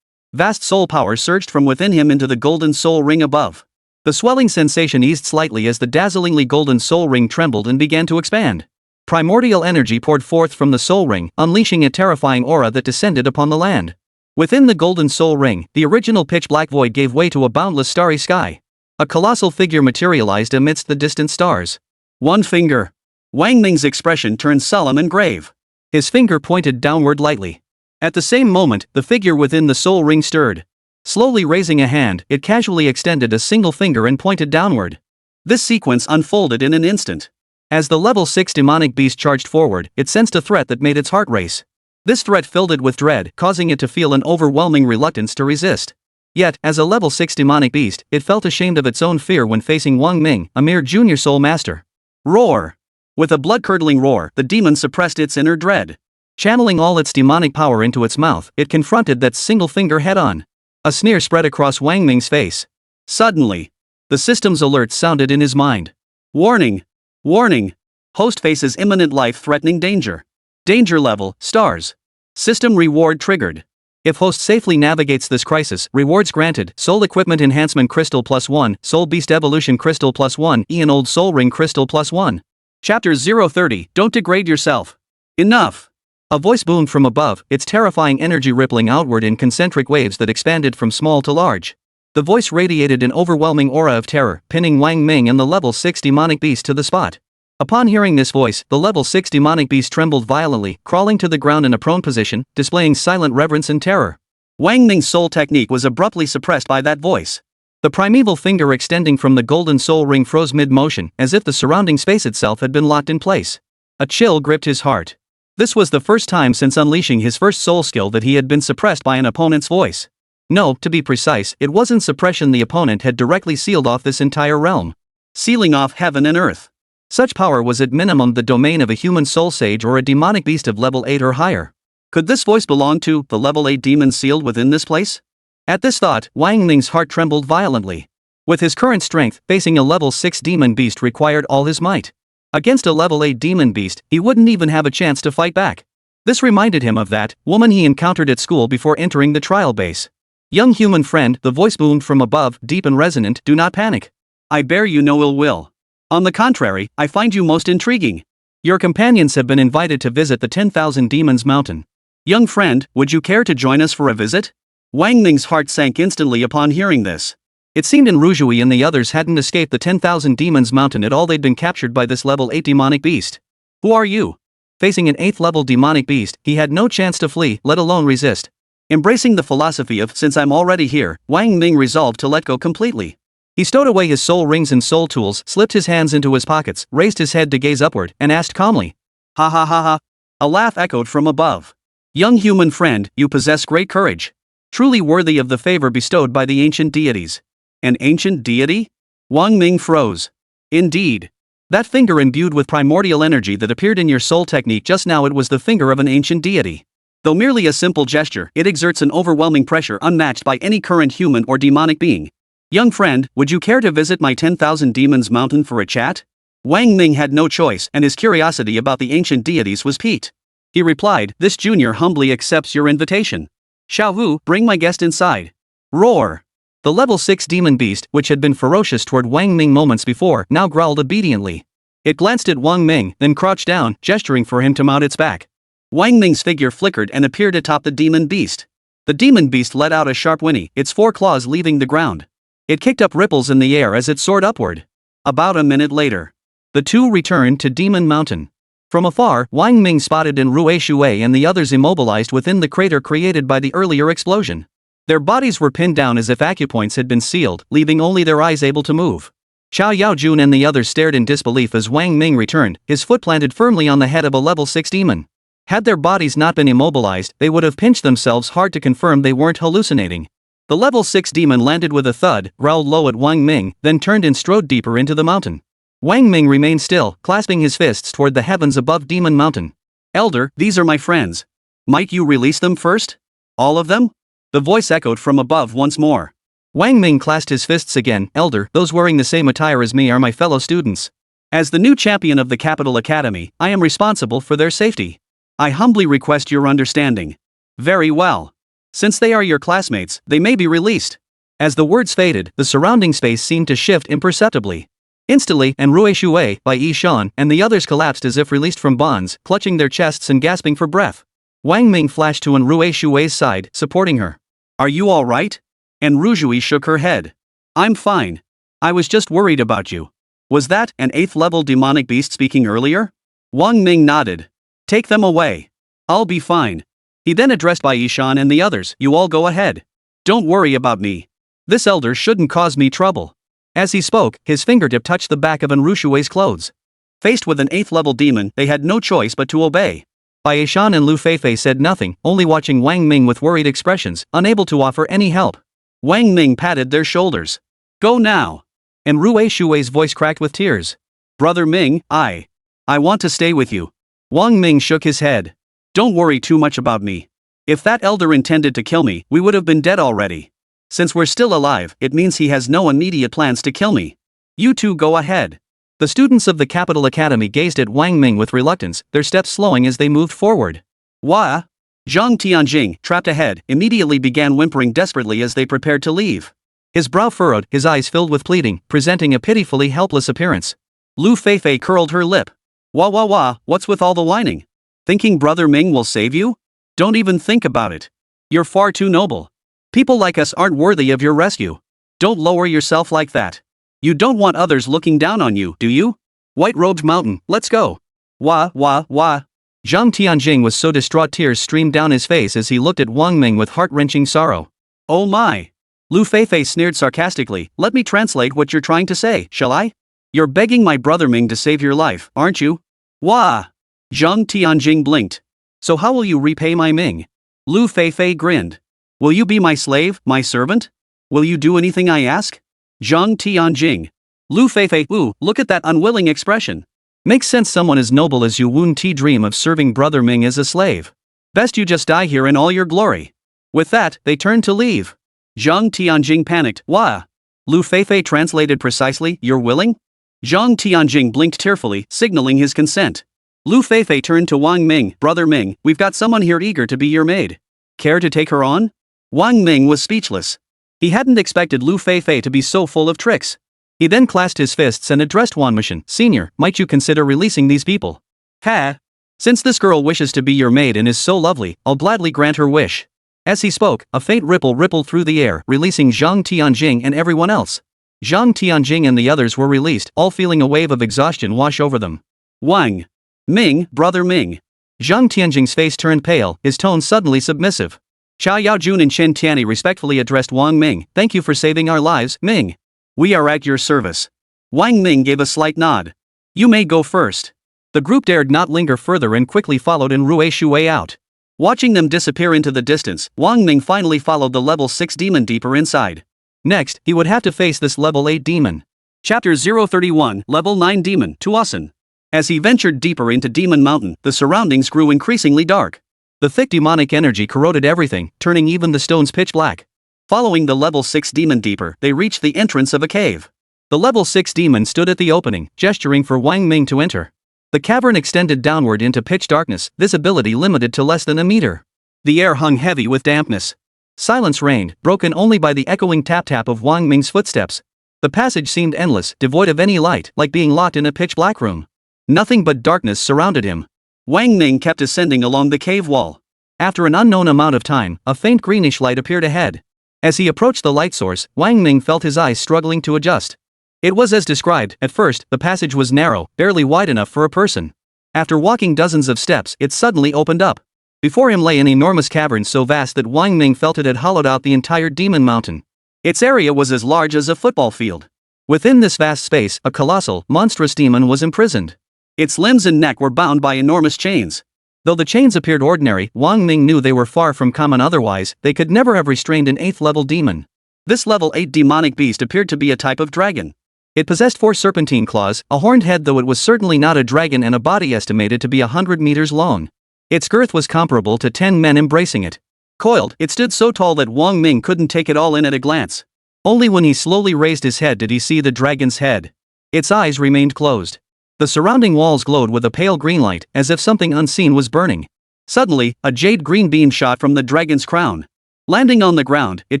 Vast soul power surged from within him into the golden soul ring above. The swelling sensation eased slightly as the dazzlingly golden soul ring trembled and began to expand. Primordial energy poured forth from the soul ring, unleashing a terrifying aura that descended upon the land. Within the golden soul ring, the original pitch-black void gave way to a boundless starry sky. A colossal figure materialized amidst the distant stars. One finger. Wang Ming's expression turned solemn and grave. His finger pointed downward lightly. At the same moment, the figure within the soul ring stirred. Slowly raising a hand, it casually extended a single finger and pointed downward. This sequence unfolded in an instant. As the level 6 demonic beast charged forward, it sensed a threat that made its heart race. This threat filled it with dread, causing it to feel an overwhelming reluctance to resist. Yet, as a level 6 demonic beast, it felt ashamed of its own fear when facing Wang Ming, a mere junior soul master. Roar! With a blood-curdling roar, the demon suppressed its inner dread. Channeling all its demonic power into its mouth, it confronted that single finger head-on. A sneer spread across Wang Ming's face. Suddenly, the system's alert sounded in his mind. Warning! Warning! Host faces imminent life-threatening danger. Danger level, stars. System reward triggered. If host safely navigates this crisis, rewards granted: Soul Equipment Enhancement Crystal +1, Soul Beast Evolution Crystal +1, Eon Old Soul Ring Crystal +1. Chapter 030, Don't degrade yourself. Enough! A voice boomed from above, its terrifying energy rippling outward in concentric waves that expanded from small to large. The voice radiated an overwhelming aura of terror, pinning Wang Ming and the level 6 demonic beast to the spot. Upon hearing this voice, the level 6 demonic beast trembled violently, crawling to the ground in a prone position, displaying silent reverence and terror. Wang Ming's soul technique was abruptly suppressed by that voice. The primeval finger extending from the golden soul ring froze mid-motion, as if the surrounding space itself had been locked in place. A chill gripped his heart. This was the first time since unleashing his first soul skill that he had been suppressed by an opponent's voice. No, to be precise, it wasn't suppression. The opponent had directly sealed off this entire realm. Sealing off heaven and earth. Such power was at minimum the domain of a human soul sage or a demonic beast of level 8 or higher. Could this voice belong to the level 8 demon sealed within this place? At this thought, Wang Ming's heart trembled violently. With his current strength, facing a level 6 demon beast required all his might. Against a level 8 demon beast, he wouldn't even have a chance to fight back. This reminded him of that woman he encountered at school before entering the trial base. Young human friend, the voice boomed from above, deep and resonant, do not panic. I bear you no ill will. On the contrary, I find you most intriguing. Your companions have been invited to visit the 10,000 Demons Mountain. Young friend, would you care to join us for a visit? Wang Ming's heart sank instantly upon hearing this. It seemed Enrujui and the others hadn't escaped the 10,000 Demons Mountain at all. They'd been captured by this level 8 demonic beast. Who are you? Facing an 8th level demonic beast, he had no chance to flee, let alone resist. Embracing the philosophy of since I'm already here, Wang Ming resolved to let go completely. He stowed away his soul rings and soul tools, slipped his hands into his pockets, raised his head to gaze upward, and asked calmly. Ha ha ha ha. A laugh echoed from above. Young human friend, you possess great courage. Truly worthy of the favor bestowed by the ancient deities. An ancient deity? Wang Ming froze. Indeed. That finger imbued with primordial energy that appeared in your soul technique just now, it was the finger of an ancient deity. Though merely a simple gesture, it exerts an overwhelming pressure unmatched by any current human or demonic being. Young friend, would you care to visit my 10,000 Demons Mountain for a chat? Wang Ming had no choice, and his curiosity about the ancient deities was piqued. He replied, this junior humbly accepts your invitation. Xiao Wu, bring my guest inside. Roar. The level 6 demon beast, which had been ferocious toward Wang Ming moments before, now growled obediently. It glanced at Wang Ming, then crouched down, gesturing for him to mount its back. Wang Ming's figure flickered and appeared atop the demon beast. The demon beast let out a sharp whinny, its 4 claws leaving the ground. It kicked up ripples in the air as it soared upward. About a minute later, the two returned to Demon Mountain. From afar, Wang Ming spotted Rui Shui and the others immobilized within the crater created by the earlier explosion. Their bodies were pinned down as if acupoints had been sealed, leaving only their eyes able to move. Xiao Yaojun and the others stared in disbelief as Wang Ming returned, his foot planted firmly on the head of a level 6 demon. Had their bodies not been immobilized, they would have pinched themselves hard to confirm they weren't hallucinating. The level 6 demon landed with a thud, growled low at Wang Ming, then turned and strode deeper into the mountain. Wang Ming remained still, clasping his fists toward the heavens above Demon Mountain. Elder, these are my friends. Might you release them first? All of them? The voice echoed from above once more. Wang Ming clasped his fists again. Elder, those wearing the same attire as me are my fellow students. As the new champion of the Capital Academy, I am responsible for their safety. I humbly request your understanding. Very well. Since they are your classmates, they may be released. As the words faded, the surrounding space seemed to shift imperceptibly. Instantly, Rui Shui, Bai Yishan, and the others collapsed as if released from bonds, clutching their chests and gasping for breath. Wang Ming flashed to Rui Shui's side, supporting her. Are you all right? Enrujui shook her head. I'm fine. I was just worried about you. Was that an 8th level demonic beast speaking earlier? Wang Ming nodded. Take them away. I'll be fine. He then addressed Bai Yishan and the others, you all go ahead. Don't worry about me. This elder shouldn't cause me trouble. As he spoke, his fingertip touched the back of Enrushui's clothes. Faced with an 8th level demon, they had no choice but to obey. Bai Yishan and Lu Feifei said nothing, only watching Wang Ming with worried expressions, unable to offer any help. Wang Ming patted their shoulders. Go now. Rui Shui's voice cracked with tears. Brother Ming, I want to stay with you. Wang Ming shook his head. Don't worry too much about me. If that elder intended to kill me, we would have been dead already. Since we're still alive, it means he has no immediate plans to kill me. You two go ahead. The students of the Capital Academy gazed at Wang Ming with reluctance, their steps slowing as they moved forward. Wah! Zhang Tianjing, trapped ahead, immediately began whimpering desperately as they prepared to leave. His brow furrowed, his eyes filled with pleading, presenting a pitifully helpless appearance. Lu Feifei curled her lip. Wah, what's with all the whining? Thinking Brother Ming will save you? Don't even think about it. You're far too noble. People like us aren't worthy of your rescue. Don't lower yourself like that. You don't want others looking down on you, do you? White-robed mountain, let's go. Wah. Zhang Tianjing was so distraught tears streamed down his face as he looked at Wang Ming with heart-wrenching sorrow. Oh my. Lu Feifei sneered sarcastically, let me translate what you're trying to say, shall I? You're begging my brother Ming to save your life, aren't you? Wah. Zhang Tianjing blinked. So how will you repay my Ming? Lu Feifei grinned. Will you be my slave, my servant? Will you do anything I ask? Zhang Tianjing. Lu Feifei, ooh, look at that unwilling expression. Makes sense someone as noble as you wouldn't dream of serving Brother Ming as a slave. Best you just die here in all your glory. With that, they turned to leave. Zhang Tianjing panicked. Wah! Lu Feifei translated precisely, you're willing? Zhang Tianjing blinked tearfully, signaling his consent. Lu Feifei turned to Wang Ming. Brother Ming, we've got someone here eager to be your maid. Care to take her on? Wang Ming was speechless. He hadn't expected Lu Feifei to be so full of tricks. He then clasped his fists and addressed Wang Ming. Senior, might you consider releasing these people? Ha! Since this girl wishes to be your maid and is so lovely, I'll gladly grant her wish. As he spoke, a faint ripple rippled through the air, releasing Zhang Tianjing and everyone else. Zhang Tianjing and the others were released, all feeling a wave of exhaustion wash over them. Wang Ming, brother Ming. Zhang Tianjing's face turned pale, his tone suddenly submissive. Xiao Yaojun and Chen Tianyi respectfully addressed Wang Ming. Thank you for saving our lives, Ming. We are at your service. Wang Ming gave a slight nod. You may go first. The group dared not linger further and quickly followed in Rui Shui out. Watching them disappear into the distance, Wang Ming finally followed the level 6 demon deeper inside. Next, he would have to face this level 8 demon. Chapter 031, Level 9 Demon, Tuasan. As he ventured deeper into Demon Mountain, the surroundings grew increasingly dark. The thick demonic energy corroded everything, turning even the stones pitch black. Following the level 6 demon deeper, they reached the entrance of a cave. The level 6 demon stood at the opening, gesturing for Wang Ming to enter. The cavern extended downward into pitch darkness, visibility limited to less than a meter. The air hung heavy with dampness. Silence reigned, broken only by the echoing tap-tap of Wang Ming's footsteps. The passage seemed endless, devoid of any light, like being locked in a pitch-black room. Nothing but darkness surrounded him. Wang Ming kept ascending along the cave wall. After an unknown amount of time, a faint greenish light appeared ahead. As he approached the light source, Wang Ming felt his eyes struggling to adjust. It was as described. At first, the passage was narrow, barely wide enough for a person. After walking dozens of steps, it suddenly opened up. Before him lay an enormous cavern so vast that Wang Ming felt it had hollowed out the entire demon mountain. Its area was as large as a football field. Within this vast space, a colossal, monstrous demon was imprisoned. Its limbs and neck were bound by enormous chains. Though the chains appeared ordinary, Wang Ming knew they were far from common, otherwise, they could never have restrained an 8th level demon. This level 8 demonic beast appeared to be a type of dragon. It possessed 4 serpentine claws, a horned head, though it was certainly not a dragon, and a body estimated to be 100 meters long. Its girth was comparable to 10 men embracing it. Coiled, it stood so tall that Wang Ming couldn't take it all in at a glance. Only when he slowly raised his head did he see the dragon's head. Its eyes remained closed. The surrounding walls glowed with a pale green light, as if something unseen was burning. Suddenly, a jade green beam shot from the dragon's crown. Landing on the ground, it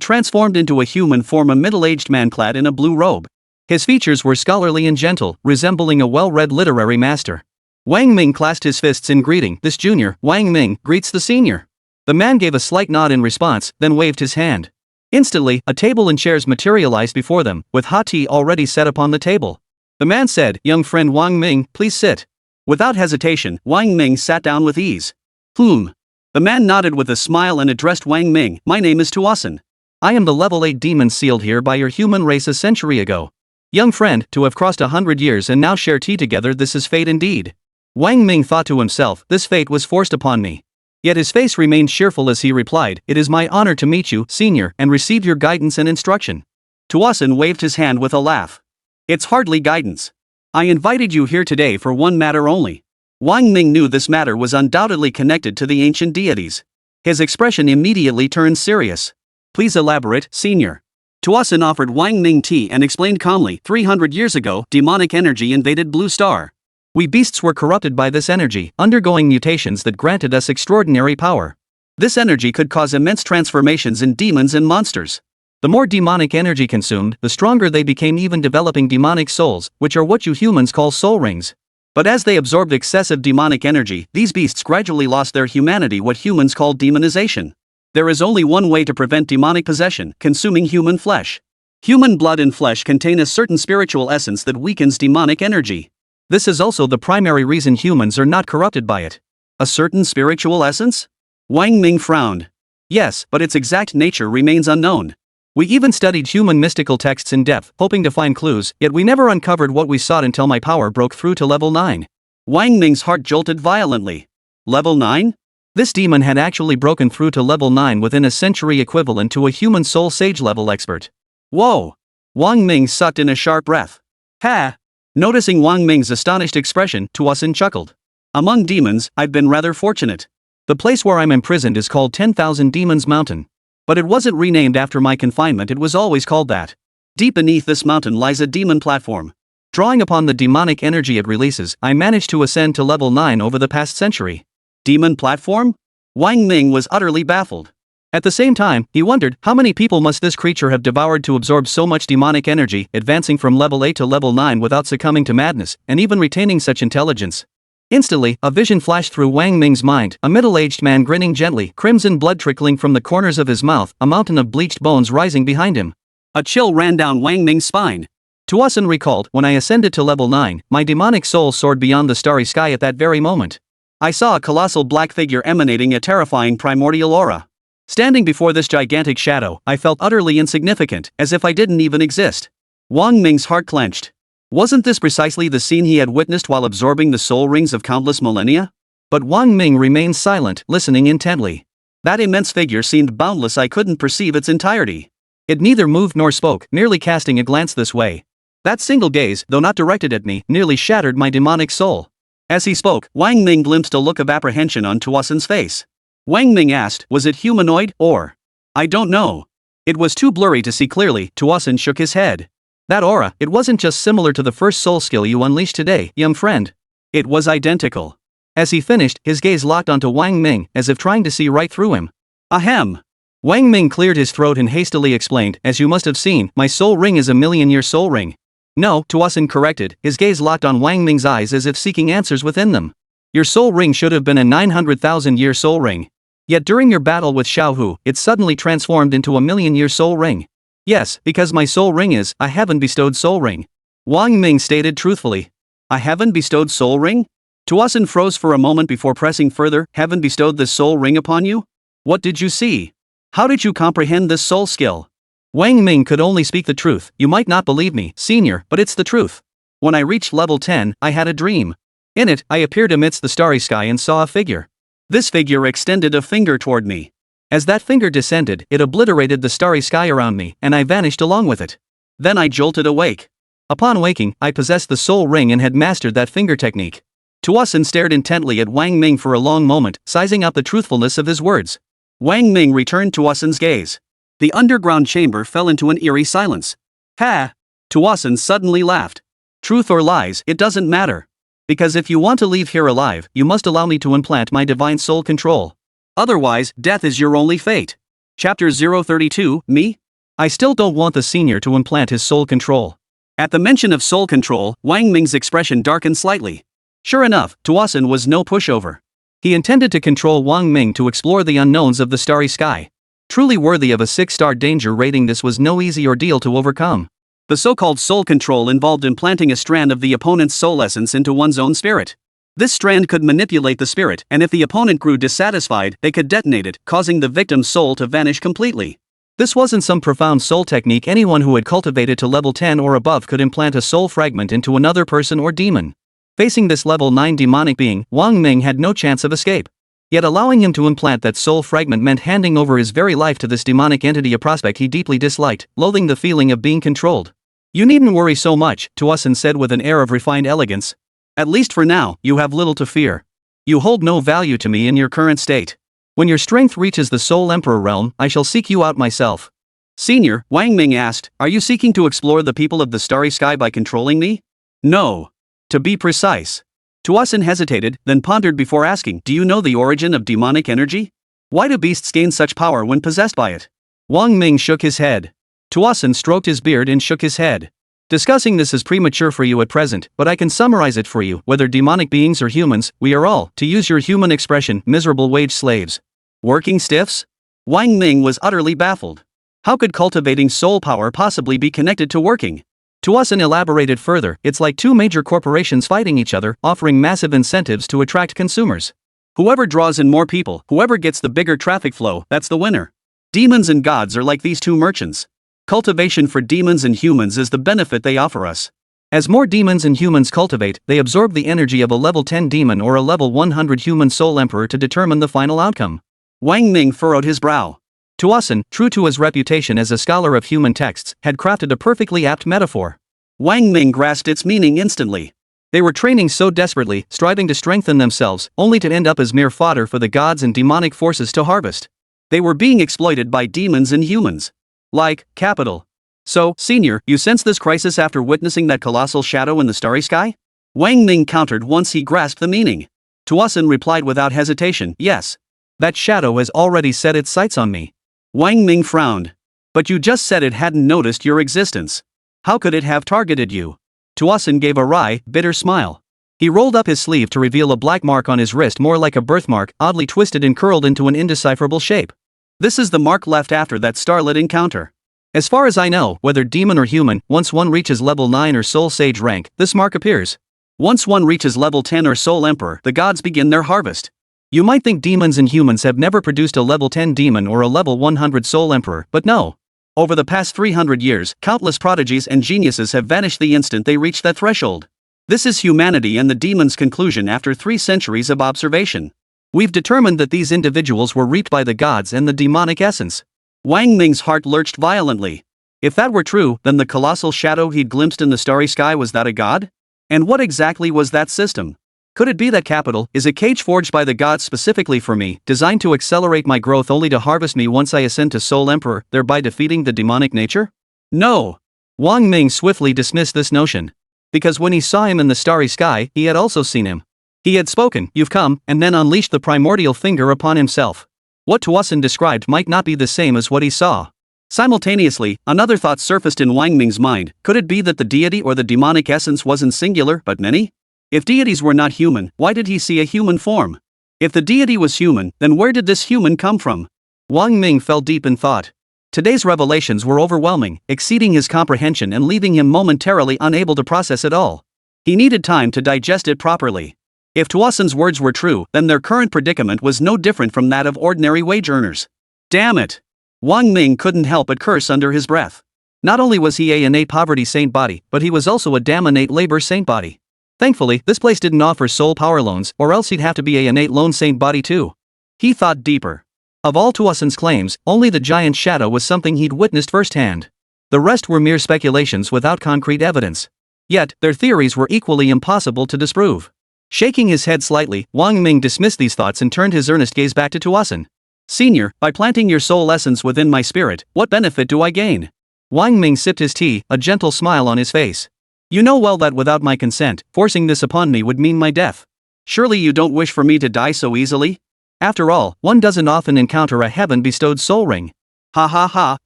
transformed into a human form, a middle-aged man clad in a blue robe. His features were scholarly and gentle, resembling a well-read literary master. Wang Ming clasped his fists in greeting. This junior, Wang Ming, greets the senior. The man gave a slight nod in response, then waved his hand. Instantly, a table and chairs materialized before them, with hot tea already set upon the table. The man said, "Young friend Wang Ming, please sit." Without hesitation, Wang Ming sat down with ease. The man nodded with a smile and addressed Wang Ming. "My name is Tuasan. I am the level 8 demon sealed here by your human race a century ago. Young friend, to have crossed 100 years and now share tea together, this is fate indeed." Wang Ming thought to himself, this fate was forced upon me. Yet his face remained cheerful as he replied, "It is my honor to meet you, senior, and receive your guidance and instruction." Tuasan waved his hand with a laugh. "It's hardly guidance. I invited you here today for one matter only." Wang Ming knew this matter was undoubtedly connected to the ancient deities. His expression immediately turned serious. "Please elaborate, senior." Tuasan offered Wang Ming tea and explained calmly, 300 years ago, demonic energy invaded Blue Star. We beasts were corrupted by this energy, undergoing mutations that granted us extraordinary power. This energy could cause immense transformations in demons and monsters. The more demonic energy consumed, the stronger they became, even developing demonic souls, which are what you humans call soul rings. But as they absorbed excessive demonic energy, these beasts gradually lost their humanity, what humans call demonization. There is only one way to prevent demonic possession: consuming human flesh. Human blood and flesh contain a certain spiritual essence that weakens demonic energy. This is also the primary reason humans are not corrupted by it. A certain spiritual essence? Wang Ming frowned. Yes, but its exact nature remains unknown. We even studied human mystical texts in depth, hoping to find clues, yet we never uncovered what we sought until my power broke through to level 9. Wang Ming's heart jolted violently. Level 9? This demon had actually broken through to level 9 within a century, equivalent to a human soul sage level expert. Whoa! Wang Ming sucked in a sharp breath. Ha! Noticing Wang Ming's astonished expression, Tuasan chuckled. Among demons, I've been rather fortunate. The place where I'm imprisoned is called 10,000 Demons Mountain. But it wasn't renamed after my confinement, it was always called that. Deep beneath this mountain lies a demon platform. Drawing upon the demonic energy it releases, I managed to ascend to level 9 over the past century. Demon platform? Wang Ming was utterly baffled. At the same time, he wondered, how many people must this creature have devoured to absorb so much demonic energy, advancing from level 8 to level 9 without succumbing to madness, and even retaining such intelligence? Instantly, a vision flashed through Wang Ming's mind, a middle-aged man grinning gently, crimson blood trickling from the corners of his mouth, a mountain of bleached bones rising behind him. A chill ran down Wang Ming's spine. Tuasen recalled, when I ascended to level 9, my demonic soul soared beyond the starry sky at that very moment. I saw a colossal black figure emanating a terrifying primordial aura. Standing before this gigantic shadow, I felt utterly insignificant, as if I didn't even exist. Wang Ming's heart clenched. Wasn't this precisely the scene he had witnessed while absorbing the soul rings of countless millennia? But Wang Ming remained silent, listening intently. That immense figure seemed boundless, I couldn't perceive its entirety. It neither moved nor spoke, merely casting a glance this way. That single gaze, though not directed at me, nearly shattered my demonic soul. As he spoke, Wang Ming glimpsed a look of apprehension on Tuasen's face. Wang Ming asked, was it humanoid, or? I don't know. It was too blurry to see clearly. Tuasen shook his head. That aura, it wasn't just similar to the first soul skill you unleashed today, young friend. It was identical. As he finished, his gaze locked onto Wang Ming, as if trying to see right through him. Ahem. Wang Ming cleared his throat and hastily explained, as you must have seen, my soul ring is a million-year soul ring. No, Tuasen corrected, his gaze locked on Wang Ming's eyes as if seeking answers within them. Your soul ring should have been a 900,000-year soul ring. Yet during your battle with Xiaohu, it suddenly transformed into a million-year soul ring. Yes, because my soul ring is a heaven-bestowed soul ring. Wang Ming stated truthfully. A heaven-bestowed soul ring? Tuasen froze for a moment before pressing further. Heaven bestowed this soul ring upon you? What did you see? How did you comprehend this soul skill? Wang Ming could only speak the truth. You might not believe me, senior, but it's the truth. When I reached level 10, I had a dream. In it, I appeared amidst the starry sky and saw a figure. This figure extended a finger toward me. As that finger descended, it obliterated the starry sky around me, and I vanished along with it. Then I jolted awake. Upon waking, I possessed the soul ring and had mastered that finger technique. Tuasen stared intently at Wang Ming for a long moment, sizing up the truthfulness of his words. Wang Ming returned Tuasen's gaze. The underground chamber fell into an eerie silence. Ha! Tuasen suddenly laughed. Truth or lies, it doesn't matter. Because if you want to leave here alive, you must allow me to implant my divine soul control. Otherwise, death is your only fate. Chapter 032, Me? I still don't want the senior to implant his soul control. At the mention of soul control, Wang Ming's expression darkened slightly. Sure enough, Tuasen was no pushover. He intended to control Wang Ming to explore the unknowns of the starry sky. Truly worthy of a 6-star danger rating, this was no easy ordeal to overcome. The so-called soul control involved implanting a strand of the opponent's soul essence into one's own spirit. This strand could manipulate the spirit, and if the opponent grew dissatisfied, they could detonate it, causing the victim's soul to vanish completely. This wasn't some profound soul technique. Anyone who had cultivated to level 10 or above could implant a soul fragment into another person or demon. Facing this level 9 demonic being, Wang Ming had no chance of escape. Yet allowing him to implant that soul fragment meant handing over his very life to this demonic entity, a prospect he deeply disliked, loathing the feeling of being controlled. You needn't worry so much, Tuasen said with an air of refined elegance. At least for now, you have little to fear. You hold no value to me in your current state. When your strength reaches the Soul Emperor realm, I shall seek you out myself. Senior, Wang Ming asked, are you seeking to explore the people of the starry sky by controlling me? No. To be precise. Tuasen hesitated, then pondered before asking, do you know the origin of demonic energy? Why do beasts gain such power when possessed by it? Wang Ming shook his head. Tuasen stroked his beard and shook his head. Discussing this is premature for you at present, but I can summarize it for you. Whether demonic beings or humans, we are all, to use your human expression, miserable wage slaves. Working stiffs? Wang Ming was utterly baffled. How could cultivating soul power possibly be connected to working? Tuasen elaborated further, it's like two major corporations fighting each other, offering massive incentives to attract consumers. Whoever draws in more people, whoever gets the bigger traffic flow, that's the winner. Demons and gods are like these two merchants. Cultivation for demons and humans is the benefit they offer us. As more demons and humans cultivate, they absorb the energy of a level 10 demon or a level 100 human soul emperor to determine the final outcome. Wang Ming furrowed his brow. Tuasen, true to his reputation as a scholar of human texts, had crafted a perfectly apt metaphor. Wang Ming grasped its meaning instantly. They were training so desperately, striving to strengthen themselves, only to end up as mere fodder for the gods and demonic forces to harvest. They were being exploited by demons and humans. Like, capital. So, senior, you sense this crisis after witnessing that colossal shadow in the starry sky? Wang Ming countered once he grasped the meaning. Tuasin replied without hesitation, yes. That shadow has already set its sights on me. Wang Ming frowned. But you just said it hadn't noticed your existence. How could it have targeted you? Tuasin gave a wry, bitter smile. He rolled up his sleeve to reveal a black mark on his wrist, more like a birthmark, oddly twisted and curled into an indecipherable shape. This is the mark left after that starlit encounter. As far as I know, whether demon or human, once one reaches level 9 or soul sage rank, this mark appears. Once one reaches level 10 or soul emperor, the gods begin their harvest. You might think demons and humans have never produced a level 10 demon or a level 100 soul emperor, but no. Over the past 300 years, countless prodigies and geniuses have vanished the instant they reach that threshold. This is humanity and the demon's conclusion after 3 centuries of observation. We've determined that these individuals were reaped by the gods and the demonic essence. Wang Ming's heart lurched violently. If that were true, then the colossal shadow he'd glimpsed in the starry sky, was that a god? And what exactly was that system? Could it be that capital is a cage forged by the gods specifically for me, designed to accelerate my growth only to harvest me once I ascend to Soul Emperor, thereby defeating the demonic nature? No! Wang Ming swiftly dismissed this notion. Because when he saw him in the starry sky, he had also seen him. He had spoken, "You've come," and then unleashed the primordial finger upon himself. What Tuasin described might not be the same as what he saw. Simultaneously, another thought surfaced in Wang Ming's mind. Could it be that the deity or the demonic essence wasn't singular, but many? If deities were not human, why did he see a human form? If the deity was human, then where did this human come from? Wang Ming fell deep in thought. Today's revelations were overwhelming, exceeding his comprehension and leaving him momentarily unable to process it all. He needed time to digest it properly. If Tuasin's words were true, then their current predicament was no different from that of ordinary wage earners. Damn it! Wang Ming couldn't help but curse under his breath. Not only was he a innate poverty saint body, but he was also a damn innate labor saint body. Thankfully, this place didn't offer soul power loans, or else he'd have to be a innate lone saint body too. He thought deeper. Of all Tuasin's claims, only the giant shadow was something he'd witnessed firsthand. The rest were mere speculations without concrete evidence. Yet, their theories were equally impossible to disprove. Shaking his head slightly, Wang Ming dismissed these thoughts and turned his earnest gaze back to Tuasin. Senior, by planting your soul essence within my spirit, what benefit do I gain? Wang Ming sipped his tea, a gentle smile on his face. You know well that without my consent, forcing this upon me would mean my death. Surely you don't wish for me to die so easily? After all, one doesn't often encounter a heaven-bestowed soul ring. Ha ha ha!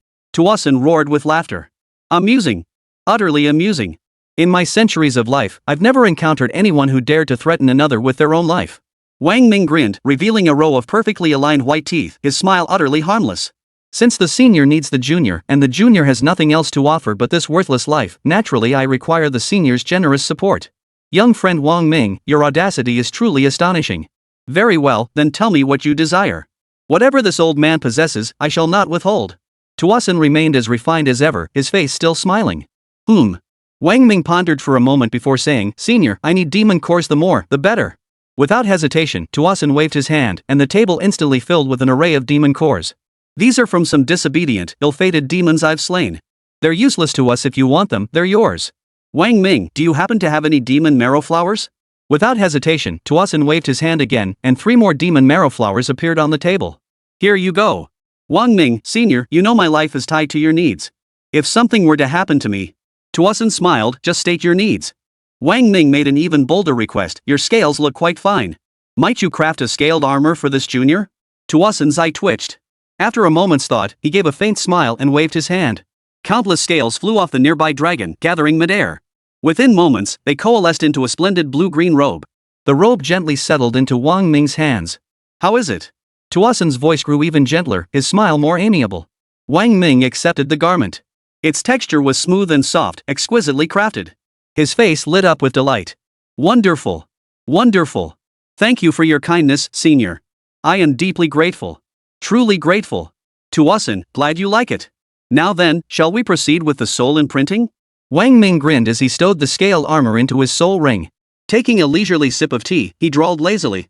Tuasin roared with laughter. Amusing. Utterly amusing. In my centuries of life, I've never encountered anyone who dared to threaten another with their own life. Wang Ming grinned, revealing a row of perfectly aligned white teeth, his smile utterly harmless. Since the senior needs the junior, and the junior has nothing else to offer but this worthless life, naturally I require the senior's generous support. Young friend Wang Ming, your audacity is truly astonishing. Very well, then tell me what you desire. Whatever this old man possesses, I shall not withhold. Tuasin remained as refined as ever, his face still smiling. Wang Ming pondered for a moment before saying, Senior, I need demon cores, the more, the better. Without hesitation, Tuasin waved his hand, and the table instantly filled with an array of demon cores. These are from some disobedient, ill-fated demons I've slain. They're useless to us. If you want them, they're yours. Wang Ming, do you happen to have any demon marrow flowers? Without hesitation, Tuasin waved his hand again, and 3 more demon marrow flowers appeared on the table. Here you go. Wang Ming, Senior, you know my life is tied to your needs. If something were to happen to me... Tuasin smiled, just state your needs. Wang Ming made an even bolder request, your scales look quite fine. Might you craft a scaled armor for this junior? Tuasin's eye twitched. After a moment's thought, he gave a faint smile and waved his hand. Countless scales flew off the nearby dragon, gathering midair. Within moments, they coalesced into a splendid blue-green robe. The robe gently settled into Wang Ming's hands. How is it? Tuasin's voice grew even gentler, his smile more amiable. Wang Ming accepted the garment. Its texture was smooth and soft, exquisitely crafted. His face lit up with delight. Wonderful. Wonderful. Thank you for your kindness, Senior. I am deeply grateful. Truly grateful. Tuasin, glad you like it. Now then, shall we proceed with the soul imprinting? Wang Ming grinned as he stowed the scaled armor into his soul ring. Taking a leisurely sip of tea, he drawled lazily,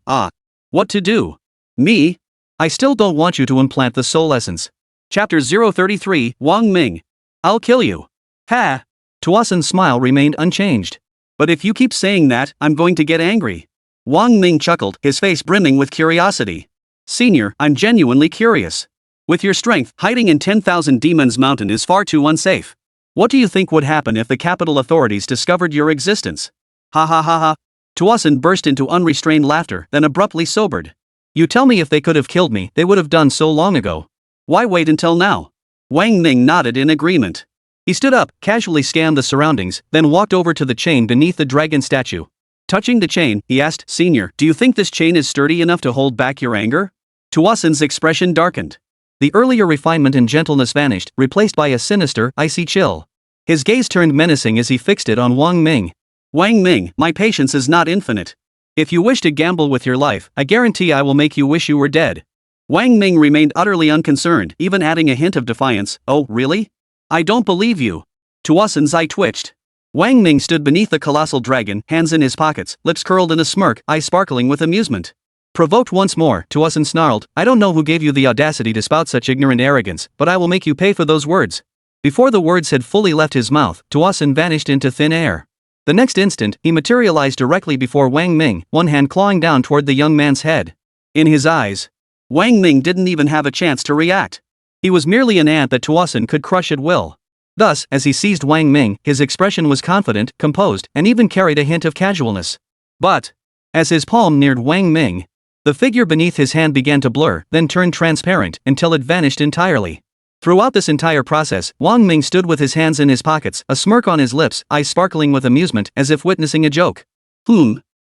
what to do? Me? I still don't want you to implant the soul essence. Chapter 033, Wang Ming. I'll kill you. Ha! Tuasin's smile remained unchanged. But if you keep saying that, I'm going to get angry. Wang Ming chuckled, his face brimming with curiosity. Senior, I'm genuinely curious. With your strength, hiding in 10,000 Demons Mountain is far too unsafe. What do you think would happen if the capital authorities discovered your existence? Ha ha ha ha. Tuasen burst into unrestrained laughter, then abruptly sobered. You tell me if they could have killed me, they would have done so long ago. Why wait until now? Wang Ming nodded in agreement. He stood up, casually scanned the surroundings, then walked over to the chain beneath the dragon statue. Touching the chain, he asked, Senior, do you think this chain is sturdy enough to hold back your anger? Tuasen's expression darkened. The earlier refinement and gentleness vanished, replaced by a sinister, icy chill. His gaze turned menacing as he fixed it on Wang Ming. Wang Ming, my patience is not infinite. If you wish to gamble with your life, I guarantee I will make you wish you were dead. Wang Ming remained utterly unconcerned, even adding a hint of defiance. Oh, really? I don't believe you. Tuasen's eye twitched. Wang Ming stood beneath the colossal dragon, hands in his pockets, lips curled in a smirk, eyes sparkling with amusement. Provoked once more, Tuasen snarled, I don't know who gave you the audacity to spout such ignorant arrogance, but I will make you pay for those words. Before the words had fully left his mouth, Tuasen vanished into thin air. The next instant, he materialized directly before Wang Ming, one hand clawing down toward the young man's head. In his eyes, Wang Ming didn't even have a chance to react. He was merely an ant that Tuasen could crush at will. Thus, as he seized Wang Ming, his expression was confident, composed, and even carried a hint of casualness. But, as his palm neared Wang Ming, the figure beneath his hand began to blur, then turned transparent, until it vanished entirely. Throughout this entire process, Wang Ming stood with his hands in his pockets, a smirk on his lips, eyes sparkling with amusement, as if witnessing a joke.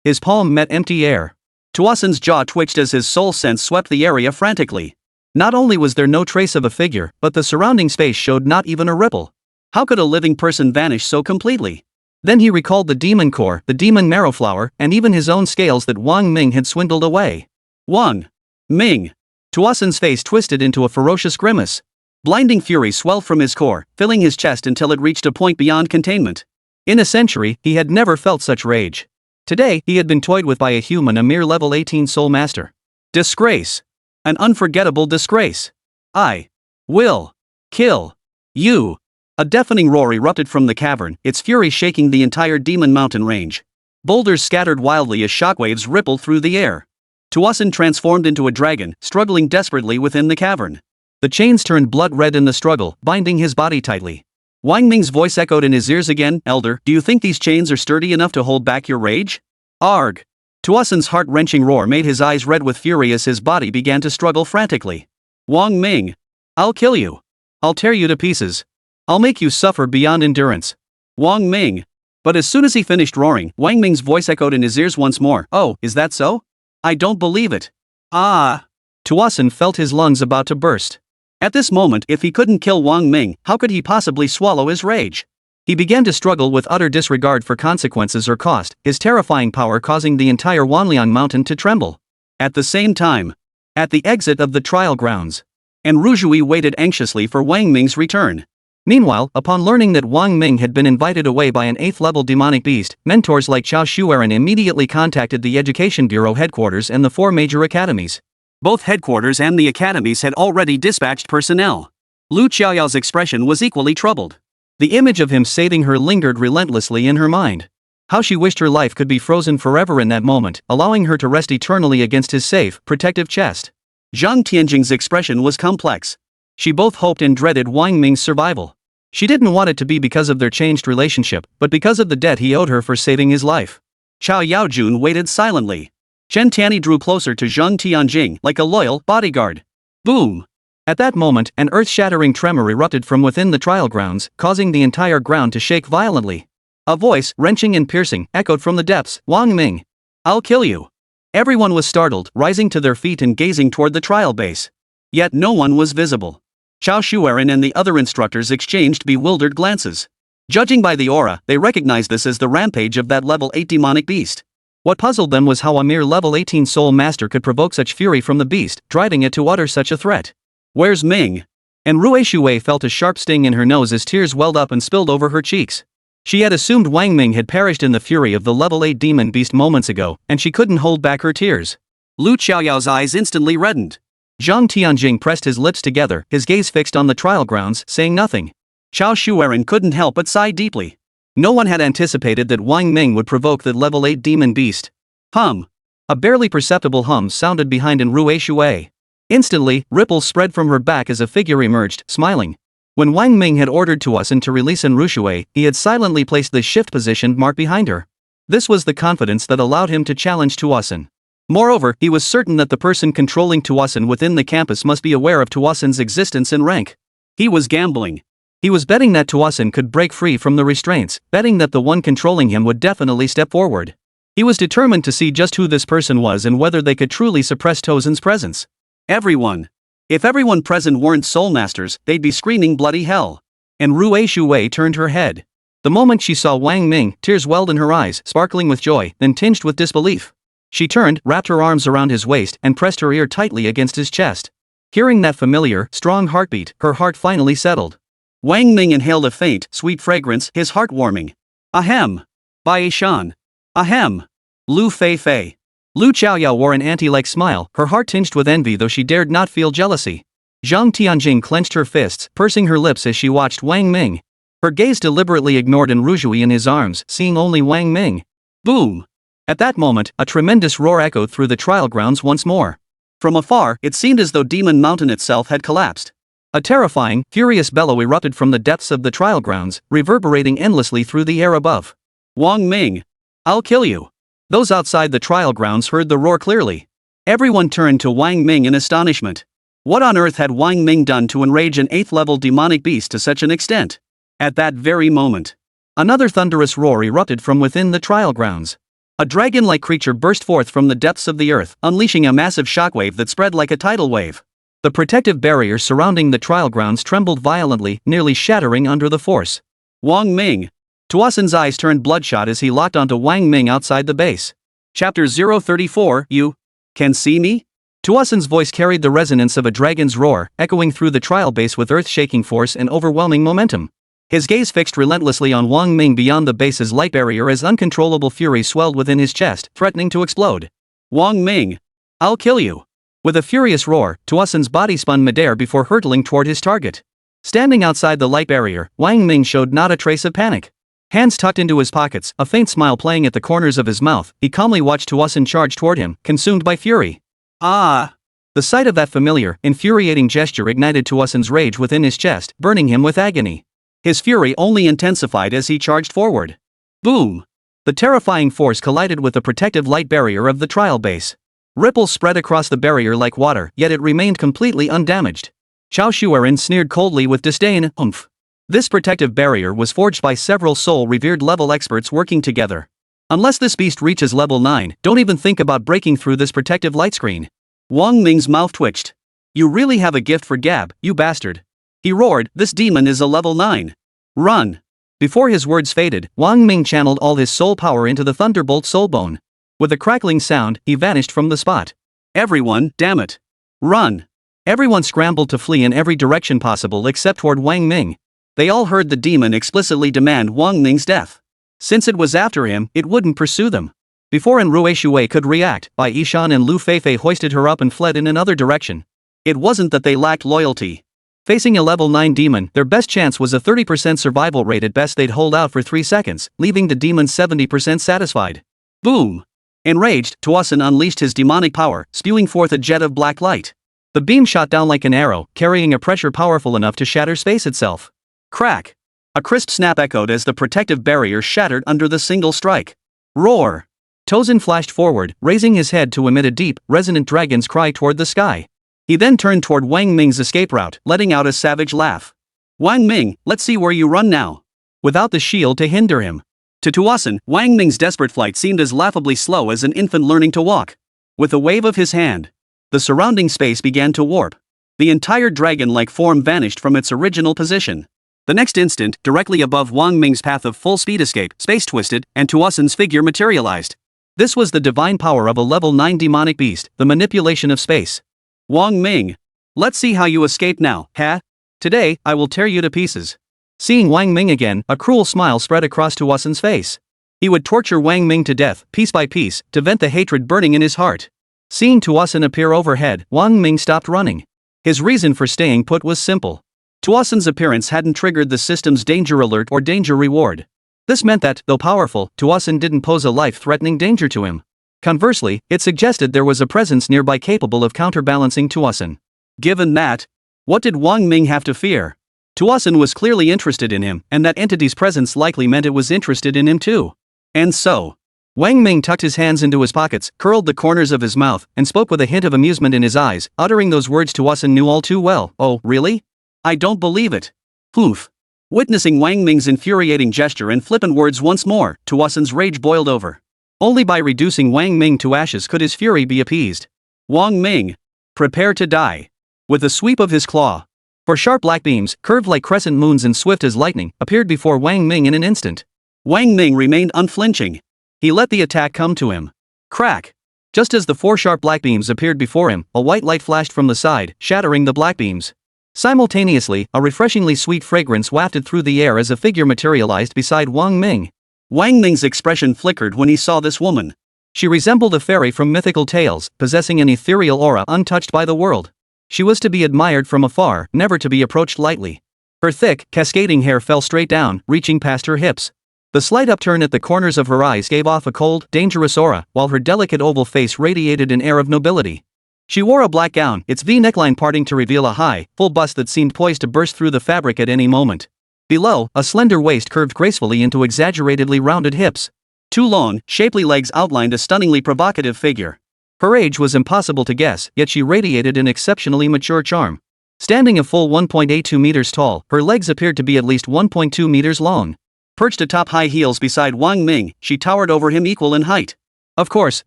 His palm met empty air. Tuasen's jaw twitched as his soul sense swept the area frantically. Not only was there no trace of a figure, but the surrounding space showed not even a ripple. How could a living person vanish so completely? Then he recalled the demon core, the demon marrow flower, and even his own scales that Wang Ming had swindled away. Wang Ming. Tuasen's face twisted into a ferocious grimace. Blinding fury swelled from his core, filling his chest until it reached a point beyond containment. In a century, he had never felt such rage. Today, he had been toyed with by a human, a mere level 18 soul master. Disgrace. An unforgettable disgrace. I will kill you. A deafening roar erupted from the cavern, its fury shaking the entire Demon Mountain range. Boulders scattered wildly as shockwaves rippled through the air. Tuasen transformed into a dragon, struggling desperately within the cavern. The chains turned blood red in the struggle, binding his body tightly. Wang Ming's voice echoed in his ears again, Elder, do you think these chains are sturdy enough to hold back your rage? Arg! Tuasen's heart-wrenching roar made his eyes red with fury as his body began to struggle frantically. Wang Ming! I'll kill you. I'll tear you to pieces. I'll make you suffer beyond endurance. Wang Ming! But as soon as he finished roaring, Wang Ming's voice echoed in his ears once more. Oh, is that so? I don't believe it. Ah! Tuasen felt his lungs about to burst. At this moment, if he couldn't kill Wang Ming, how could he possibly swallow his rage? He began to struggle with utter disregard for consequences or cost, his terrifying power causing the entire Wanliang mountain to tremble. At the same time, at the exit of the trial grounds, and Ruzhui waited anxiously for Wang Ming's return. Meanwhile, upon learning that Wang Ming had been invited away by an 8th-level demonic beast, mentors like Chao Shuaren immediately contacted the Education Bureau headquarters and the 4 major academies. Both headquarters and the academies had already dispatched personnel. Lu Qiaoyao's expression was equally troubled. The image of him saving her lingered relentlessly in her mind. How she wished her life could be frozen forever in that moment, allowing her to rest eternally against his safe, protective chest. Zhang Tianjing's expression was complex. She both hoped and dreaded Wang Ming's survival. She didn't want it to be because of their changed relationship, but because of the debt he owed her for saving his life. Chao Yaojun waited silently. Chen Tianyi drew closer to Zhang Tianjing like a loyal bodyguard. Boom! At that moment, an earth-shattering tremor erupted from within the trial grounds, causing the entire ground to shake violently. A voice, wrenching and piercing, echoed from the depths, Wang Ming! I'll kill you! Everyone was startled, rising to their feet and gazing toward the trial base. Yet no one was visible. Chao Shuaren and the other instructors exchanged bewildered glances. Judging by the aura, they recognized this as the rampage of that level 8 demonic beast. What puzzled them was how a mere level 18 soul master could provoke such fury from the beast, driving it to utter such a threat. Where's Ming? And Rui Shui felt a sharp sting in her nose as tears welled up and spilled over her cheeks. She had assumed Wang Ming had perished in the fury of the level 8 demon beast moments ago, and she couldn't hold back her tears. Lu Qiaoyao's eyes instantly reddened. Zhang Tianjing pressed his lips together, his gaze fixed on the trial grounds, saying nothing. Chao Shuaren couldn't help but sigh deeply. No one had anticipated that Wang Ming would provoke the level 8 demon beast. Hum. A barely perceptible hum sounded behind Enrue Shui. Instantly, ripples spread from her back as a figure emerged, smiling. When Wang Ming had ordered Tuasen to release Enrue Shui, he had silently placed the shift position mark behind her. This was the confidence that allowed him to challenge Tuasen. Moreover, he was certain that the person controlling Tuasen within the campus must be aware of Tuasen's existence and rank. He was gambling. He was betting that Tuasen could break free from the restraints, betting that the one controlling him would definitely step forward. He was determined to see just who this person was and whether they could truly suppress Tozen's presence. Everyone. If everyone present weren't soul masters, they'd be screaming bloody hell. And Rue Shui turned her head. The moment she saw Wang Ming, tears welled in her eyes, sparkling with joy, then tinged with disbelief. She turned, wrapped her arms around his waist, and pressed her ear tightly against his chest. Hearing that familiar, strong heartbeat, her heart finally settled. Wang Ming inhaled a faint, sweet fragrance, his heart warming. Ahem. Bai Shan. Ahem. Lu Fei Fei. Lu Chaoyao wore an anti-like smile, her heart tinged with envy though she dared not feel jealousy. Zhang Tianjing clenched her fists, pursing her lips as she watched Wang Ming. Her gaze deliberately ignored Enrue Shui in his arms, seeing only Wang Ming. Boom! At that moment, a tremendous roar echoed through the trial grounds once more. From afar, it seemed as though Demon Mountain itself had collapsed. A terrifying, furious bellow erupted from the depths of the trial grounds, reverberating endlessly through the air above. Wang Ming! I'll kill you! Those outside the trial grounds heard the roar clearly. Everyone turned to Wang Ming in astonishment. What on earth had Wang Ming done to enrage an 8th-level demonic beast to such an extent? At that very moment, another thunderous roar erupted from within the trial grounds. A dragon-like creature burst forth from the depths of the earth, unleashing a massive shockwave that spread like a tidal wave. The protective barrier surrounding the trial grounds trembled violently, nearly shattering under the force. Wang Ming! Tuasen's eyes turned bloodshot as he locked onto Wang Ming outside the base. Chapter 034, You can see me? Tuasen's voice carried the resonance of a dragon's roar, echoing through the trial base with earth-shaking force and overwhelming momentum. His gaze fixed relentlessly on Wang Ming beyond the base's light barrier as uncontrollable fury swelled within his chest, threatening to explode. Wang Ming! I'll kill you! With a furious roar, Tuasen's body spun midair before hurtling toward his target. Standing outside the light barrier, Wang Ming showed not a trace of panic. Hands tucked into his pockets, a faint smile playing at the corners of his mouth, he calmly watched Tuasen charge toward him, consumed by fury. Ah! The sight of that familiar, infuriating gesture ignited Tuasen's rage within his chest, burning him with agony. His fury only intensified as he charged forward. Boom! The terrifying force collided with the protective light barrier of the trial base. Ripples spread across the barrier like water, yet it remained completely undamaged. Chao Shuerin sneered coldly with disdain. Oomph! This protective barrier was forged by several soul-revered level experts working together. Unless this beast reaches level 9, don't even think about breaking through this protective light screen. Wang Ming's mouth twitched. You really have a gift for gab, you bastard. He roared, this demon is a level 9. Run! Before his words faded, Wang Ming channeled all his soul power into the Thunderbolt Soulbone. With a crackling sound, he vanished from the spot. Everyone, damn it! Run! Everyone scrambled to flee in every direction possible except toward Wang Ming. They all heard the demon explicitly demand Wang Ming's death. Since it was after him, it wouldn't pursue them. Before Enrue Shui could react, Bai Yishan and Lu Feifei hoisted her up and fled in another direction. It wasn't that they lacked loyalty. Facing a level 9 demon, their best chance was a 30% survival rate. At best they'd hold out for 3 seconds, leaving the demon 70% satisfied. Boom! Enraged, Tuasen unleashed his demonic power, spewing forth a jet of black light. The beam shot down like an arrow, carrying a pressure powerful enough to shatter space itself. Crack! A crisp snap echoed as the protective barrier shattered under the single strike. Roar! Tozen flashed forward, raising his head to emit a deep, resonant dragon's cry toward the sky. He then turned toward Wang Ming's escape route, letting out a savage laugh. Wang Ming, let's see where you run now. Without the shield to hinder him. To Tuasen, Wang Ming's desperate flight seemed as laughably slow as an infant learning to walk. With a wave of his hand, the surrounding space began to warp. The entire dragon-like form vanished from its original position. The next instant, directly above Wang Ming's path of full-speed escape, space twisted, and Tuasen's figure materialized. This was the divine power of a level 9 demonic beast, the manipulation of space. Wang Ming, let's see how you escape now, ha? Today, I will tear you to pieces. Seeing Wang Ming again, a cruel smile spread across Tuasen's face. He would torture Wang Ming to death, piece by piece, to vent the hatred burning in his heart. Seeing Tuasen appear overhead, Wang Ming stopped running. His reason for staying put was simple. Tuasen's appearance hadn't triggered the system's danger alert or danger reward. This meant that, though powerful, Tuasin didn't pose a life-threatening danger to him. Conversely, it suggested there was a presence nearby capable of counterbalancing Tuasin. Given that, what did Wang Ming have to fear? Tuasin was clearly interested in him, and that entity's presence likely meant it was interested in him too. And so, Wang Ming tucked his hands into his pockets, curled the corners of his mouth, and spoke with a hint of amusement in his eyes, uttering those words Tuasin knew all too well. Oh, really? I don't believe it. Poof. Witnessing Wang Ming's infuriating gesture and flippant words once more, Tuasin's rage boiled over. Only by reducing Wang Ming to ashes could his fury be appeased. Wang Ming, prepare to die. With a sweep of his claw, four sharp black beams, curved like crescent moons and swift as lightning, appeared before Wang Ming in an instant. Wang Ming remained unflinching. He let the attack come to him. Crack! Just as the four sharp black beams appeared before him, a white light flashed from the side, shattering the black beams. Simultaneously, a refreshingly sweet fragrance wafted through the air as a figure materialized beside Wang Ming. Wang Ming's expression flickered when he saw this woman. She resembled a fairy from mythical tales, possessing an ethereal aura untouched by the world. She was to be admired from afar, never to be approached lightly. Her thick, cascading hair fell straight down, reaching past her hips. The slight upturn at the corners of her eyes gave off a cold, dangerous aura, while her delicate oval face radiated an air of nobility. She wore a black gown, its V-neckline parting to reveal a high, full bust that seemed poised to burst through the fabric at any moment. Below, a slender waist curved gracefully into exaggeratedly rounded hips. Two long, shapely legs outlined a stunningly provocative figure. Her age was impossible to guess, yet she radiated an exceptionally mature charm. Standing a full 1.82 meters tall, her legs appeared to be at least 1.2 meters long. Perched atop high heels beside Wang Ming, she towered over him equal in height. Of course,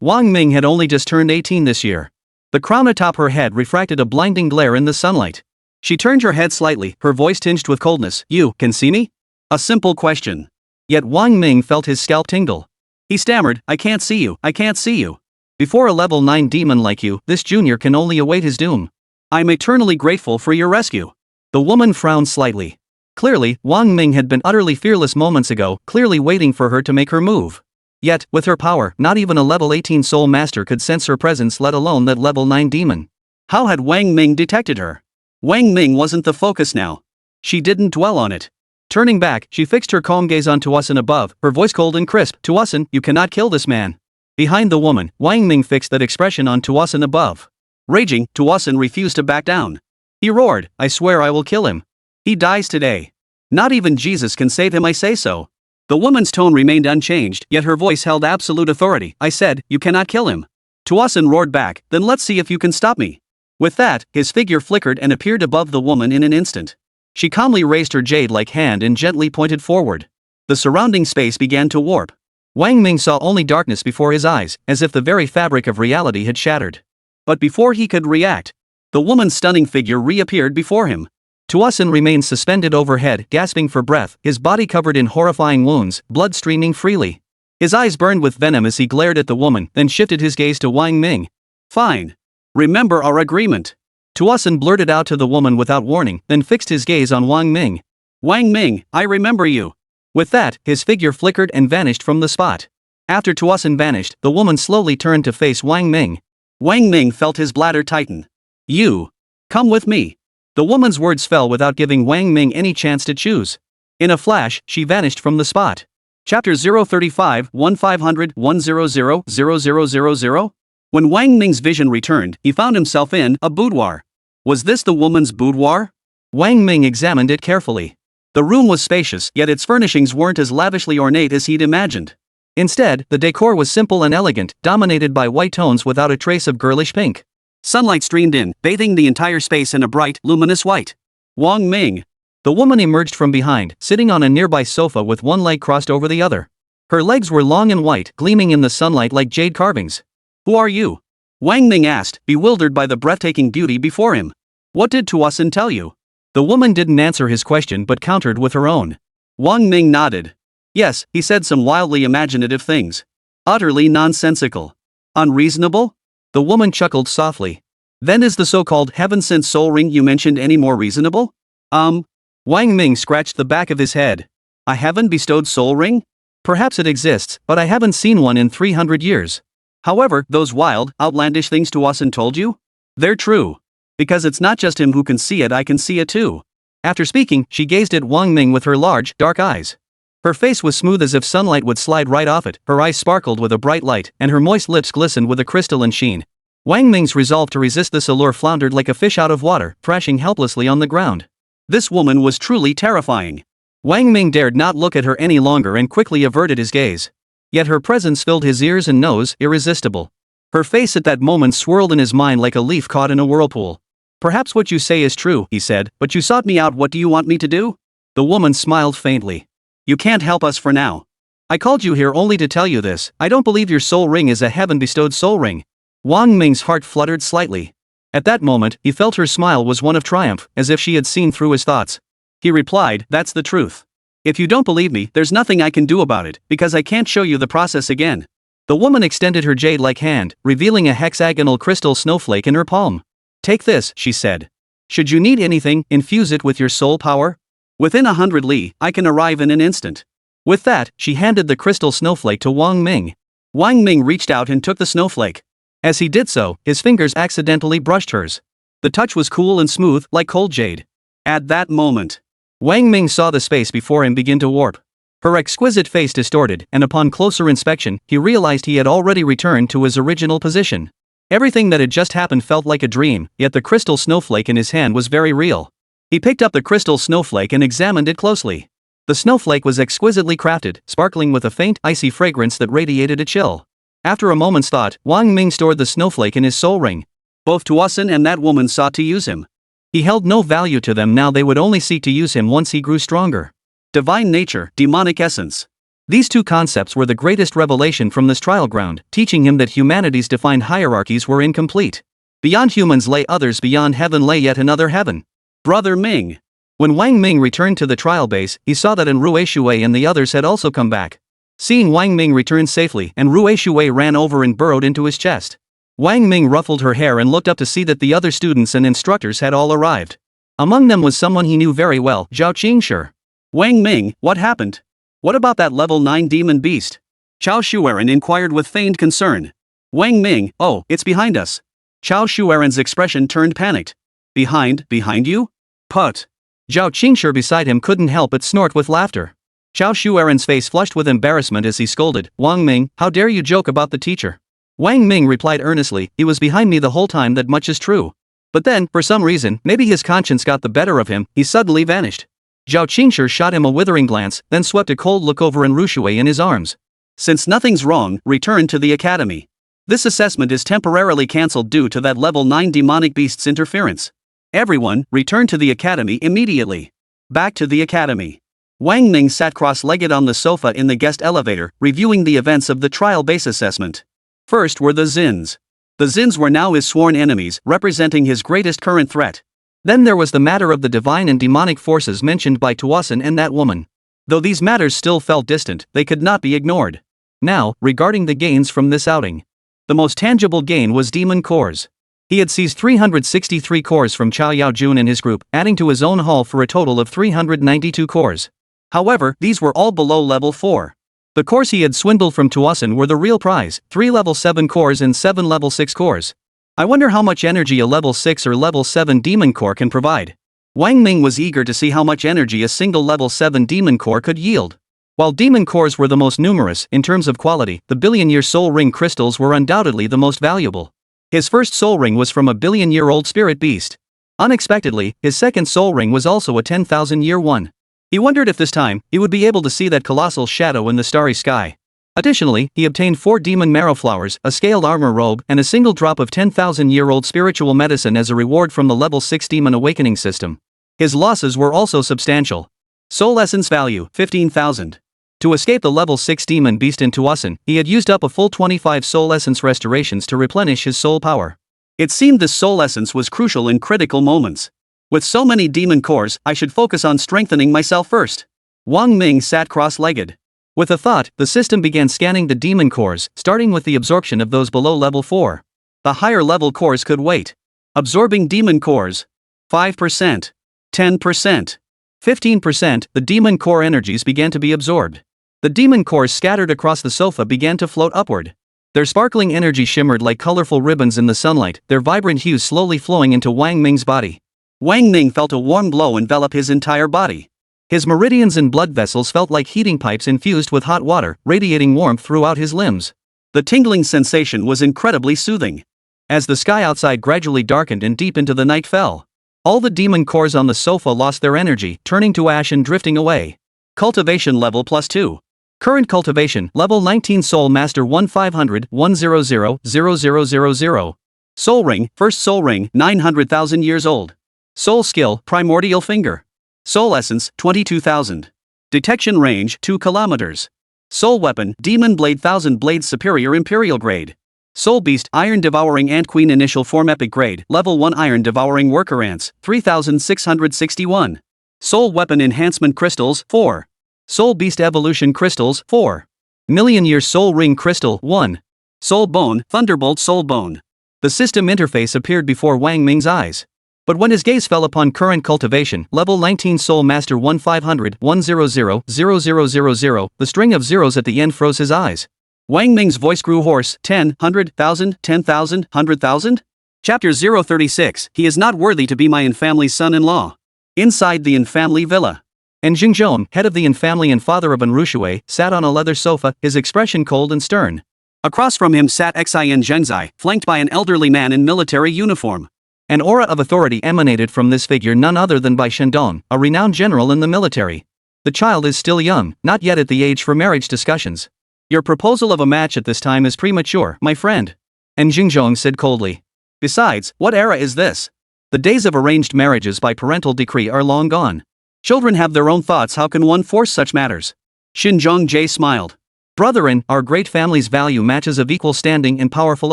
Wang Ming had only just turned 18 this year. The crown atop her head refracted a blinding glare in the sunlight. She turned her head slightly, her voice tinged with coldness. You can see me? A simple question. Yet Wang Ming felt his scalp tingle. He stammered, I can't see you, I can't see you. Before a level 9 demon like you, this junior can only await his doom. I'm eternally grateful for your rescue. The woman frowned slightly. Clearly, Wang Ming had been utterly fearless moments ago, clearly waiting for her to make her move. Yet, with her power, not even a level 18 soul master could sense her presence, let alone that level 9 demon. How had Wang Ming detected her? Wang Ming wasn't the focus now. She didn't dwell on it. Turning back, she fixed her calm gaze on Tuasin above, her voice cold and crisp. Tuasin, you cannot kill this man. Behind the woman, Wang Ming fixed that expression on Tuasin above. Raging, Tuasin refused to back down. He roared, I swear I will kill him. He dies today. Not even Jesus can save him, I say so. The woman's tone remained unchanged, yet her voice held absolute authority. I said, you cannot kill him. Tuasin roared back, then let's see if you can stop me. With that, his figure flickered and appeared above the woman in an instant. She calmly raised her jade-like hand and gently pointed forward. The surrounding space began to warp. Wang Ming saw only darkness before his eyes, as if the very fabric of reality had shattered. But before he could react, the woman's stunning figure reappeared before him. Tuasin remained suspended overhead, gasping for breath, his body covered in horrifying wounds, blood streaming freely. His eyes burned with venom as he glared at the woman, then shifted his gaze to Wang Ming. Fine. Remember our agreement. Tuasin blurted out to the woman without warning, then fixed his gaze on Wang Ming. Wang Ming, I remember you. With that, his figure flickered and vanished from the spot. After Tuasin vanished, the woman slowly turned to face Wang Ming. Wang Ming felt his bladder tighten. You. Come with me. The woman's words fell without giving Wang Ming any chance to choose. In a flash, she vanished from the spot. Chapter 035 1500 100 0000. When Wang Ming's vision returned, he found himself in a boudoir. Was this the woman's boudoir? Wang Ming examined it carefully. The room was spacious, yet its furnishings weren't as lavishly ornate as he'd imagined. Instead, the decor was simple and elegant, dominated by white tones without a trace of girlish pink. Sunlight streamed in, bathing the entire space in a bright, luminous white. Wang Ming. The woman emerged from behind, sitting on a nearby sofa with one leg crossed over the other. Her legs were long and white, gleaming in the sunlight like jade carvings. Who are you? Wang Ming asked, bewildered by the breathtaking beauty before him. What did Tuasin tell you? The woman didn't answer his question but countered with her own. Wang Ming nodded. Yes, he said some wildly imaginative things. Utterly nonsensical. Unreasonable? The woman chuckled softly. Then is the so-called heaven-sent soul ring you mentioned any more reasonable? Wang Ming scratched the back of his head. A heaven-bestowed soul ring? Perhaps it exists, but I haven't seen one in 300 years. However, those wild, outlandish things Tuasin told you? They're true. Because it's not just him who can see it, I can see it too. After speaking, she gazed at Wang Ming with her large, dark eyes. Her face was smooth as if sunlight would slide right off it, her eyes sparkled with a bright light, and her moist lips glistened with a crystalline sheen. Wang Ming's resolve to resist this allure floundered like a fish out of water, thrashing helplessly on the ground. This woman was truly terrifying. Wang Ming dared not look at her any longer and quickly averted his gaze. Yet her presence filled his ears and nose, irresistible. Her face at that moment swirled in his mind like a leaf caught in a whirlpool. "Perhaps what you say is true," he said, "but you sought me out. What do you want me to do?" The woman smiled faintly. "You can't help us for now. I called you here only to tell you this. I don't believe your soul ring is a heaven-bestowed soul ring." Wang Ming's heart fluttered slightly. At that moment, he felt her smile was one of triumph, as if she had seen through his thoughts. He replied, "That's the truth. If you don't believe me, there's nothing I can do about it, because I can't show you the process again." The woman extended her jade-like hand, revealing a hexagonal crystal snowflake in her palm. "Take this," she said. "Should you need anything, infuse it with your soul power. Within 100 li, I can arrive in an instant." With that, she handed the crystal snowflake to Wang Ming. Wang Ming reached out and took the snowflake. As he did so, his fingers accidentally brushed hers. The touch was cool and smooth, like cold jade. At that moment, Wang Ming saw the space before him begin to warp. Her exquisite face distorted, and upon closer inspection, he realized he had already returned to his original position. Everything that had just happened felt like a dream, yet the crystal snowflake in his hand was very real. He picked up the crystal snowflake and examined it closely. The snowflake was exquisitely crafted, sparkling with a faint, icy fragrance that radiated a chill. After a moment's thought, Wang Ming stored the snowflake in his soul ring. Both Tuosin and that woman sought to use him. He held no value to them now, they would only seek to use him once he grew stronger. Divine nature, demonic essence. These two concepts were the greatest revelation from this trial ground, teaching him that humanity's defined hierarchies were incomplete. Beyond humans lay others, beyond heaven lay yet another heaven. Brother Ming. When Wang Ming returned to the trial base, he saw that Rue Shui and the others had also come back. Seeing Wang Ming return safely, Rue Shui ran over and burrowed into his chest. Wang Ming ruffled her hair and looked up to see that the other students and instructors had all arrived. Among them was someone he knew very well, Zhao Qingshi. "Wang Ming, what happened? What about that level 9 demon beast?" Chao Shuaren inquired with feigned concern. Wang Ming, "Oh, it's behind us." Chao Shuaren's expression turned panicked. Behind you? Put. Zhao Qingshi beside him couldn't help but snort with laughter. Chao Shuaren's face flushed with embarrassment as he scolded, "Wang Ming, how dare you joke about the teacher?" Wang Ming replied earnestly, "He was behind me the whole time, that much is true." But then, for some reason, maybe his conscience got the better of him, he suddenly vanished. Zhao Qingshi shot him a withering glance, then swept a cold look over Rue Shui in his arms. "Since nothing's wrong, return to the academy. This assessment is temporarily cancelled due to that level 9 demonic beast's interference. Everyone, return to the academy immediately." Back to the academy. Wang Ming sat cross-legged on the sofa in the guest elevator, reviewing the events of the trial base assessment. First were the Zins. The Zins were now his sworn enemies, representing his greatest current threat. Then there was the matter of the divine and demonic forces mentioned by Tuosin and that woman. Though these matters still felt distant, they could not be ignored. Now, regarding the gains from this outing. The most tangible gain was demon cores. He had seized 363 cores from Chao Yaojun and his group, adding to his own haul for a total of 392 cores. However, these were all below level 4. The cores he had swindled from Tuosin were the real prize, 3 level 7 cores and 7 level 6 cores. I wonder how much energy a level 6 or level 7 demon core can provide. Wang Ming was eager to see how much energy a single level 7 demon core could yield. While demon cores were the most numerous, in terms of quality, the billion-year soul ring crystals were undoubtedly the most valuable. His first soul ring was from a billion-year-old spirit beast. Unexpectedly, his second soul ring was also a 10,000-year one. He wondered if this time, he would be able to see that colossal shadow in the starry sky. Additionally, he obtained 4 demon marrow flowers, a scaled armor robe, and a single drop of 10,000-year-old spiritual medicine as a reward from the level 6 demon awakening system. His losses were also substantial. Soul essence value, 15,000. To escape the level 6 demon beast in Tuosin, he had used up a full 25 soul essence restorations to replenish his soul power. It seemed this soul essence was crucial in critical moments. With so many demon cores, I should focus on strengthening myself first. Wang Ming sat cross-legged. With a thought, the system began scanning the demon cores, starting with the absorption of those below level 4. The higher level cores could wait. Absorbing demon cores. 5%. 10%. 15%, the demon core energies began to be absorbed. The demon cores scattered across the sofa began to float upward. Their sparkling energy shimmered like colorful ribbons in the sunlight, their vibrant hues slowly flowing into Wang Ming's body. Wang Ming felt a warm glow envelop his entire body. His meridians and blood vessels felt like heating pipes infused with hot water, radiating warmth throughout his limbs. The tingling sensation was incredibly soothing. As the sky outside gradually darkened and deep into the night fell, all the demon cores on the sofa lost their energy, turning to ash and drifting away. Cultivation level +2. Current cultivation, level 19 Soul Master 1500-100-0000. Soul Ring, first Soul Ring, 900,000 years old. Soul Skill, Primordial Finger. Soul Essence, 22,000. Detection Range, 2 kilometers. Soul Weapon, Demon Blade 1000 Blades Superior Imperial Grade. Soul Beast, Iron Devouring Ant Queen Initial Form Epic Grade, Level 1 Iron Devouring Worker Ants, 3661. Soul Weapon Enhancement Crystals, 4. Soul Beast Evolution Crystals, 4. Million Year Soul Ring Crystal, 1. Soul Bone, Thunderbolt Soul Bone. The system interface appeared before Wang Ming's eyes. But when his gaze fell upon current cultivation, level 19 Soul Master 1500-100-0000, the string of zeros at the end froze his eyes. Wang Ming's voice grew hoarse. 10, 100,000, 10,000, 100,000? Chapter 036, He is not worthy to be my infamily's son-in-law. Inside the infamily villa. And Jingzhong, head of the infamily and father of Anrushui, sat on a leather sofa, his expression cold and stern. Across from him sat Xin Zhengzai, flanked by an elderly man in military uniform. An aura of authority emanated from this figure, none other than Bai Shendong, a renowned general in the military. The child is still young, not yet at the age for marriage discussions. Your proposal of a match at this time is premature, my friend. And Jingzhong said coldly. Besides, what era is this? The days of arranged marriages by parental decree are long gone. Children have their own thoughts, how can one force such matters? Xinjiang Jie smiled. Brethren, our great families value matches of equal standing and powerful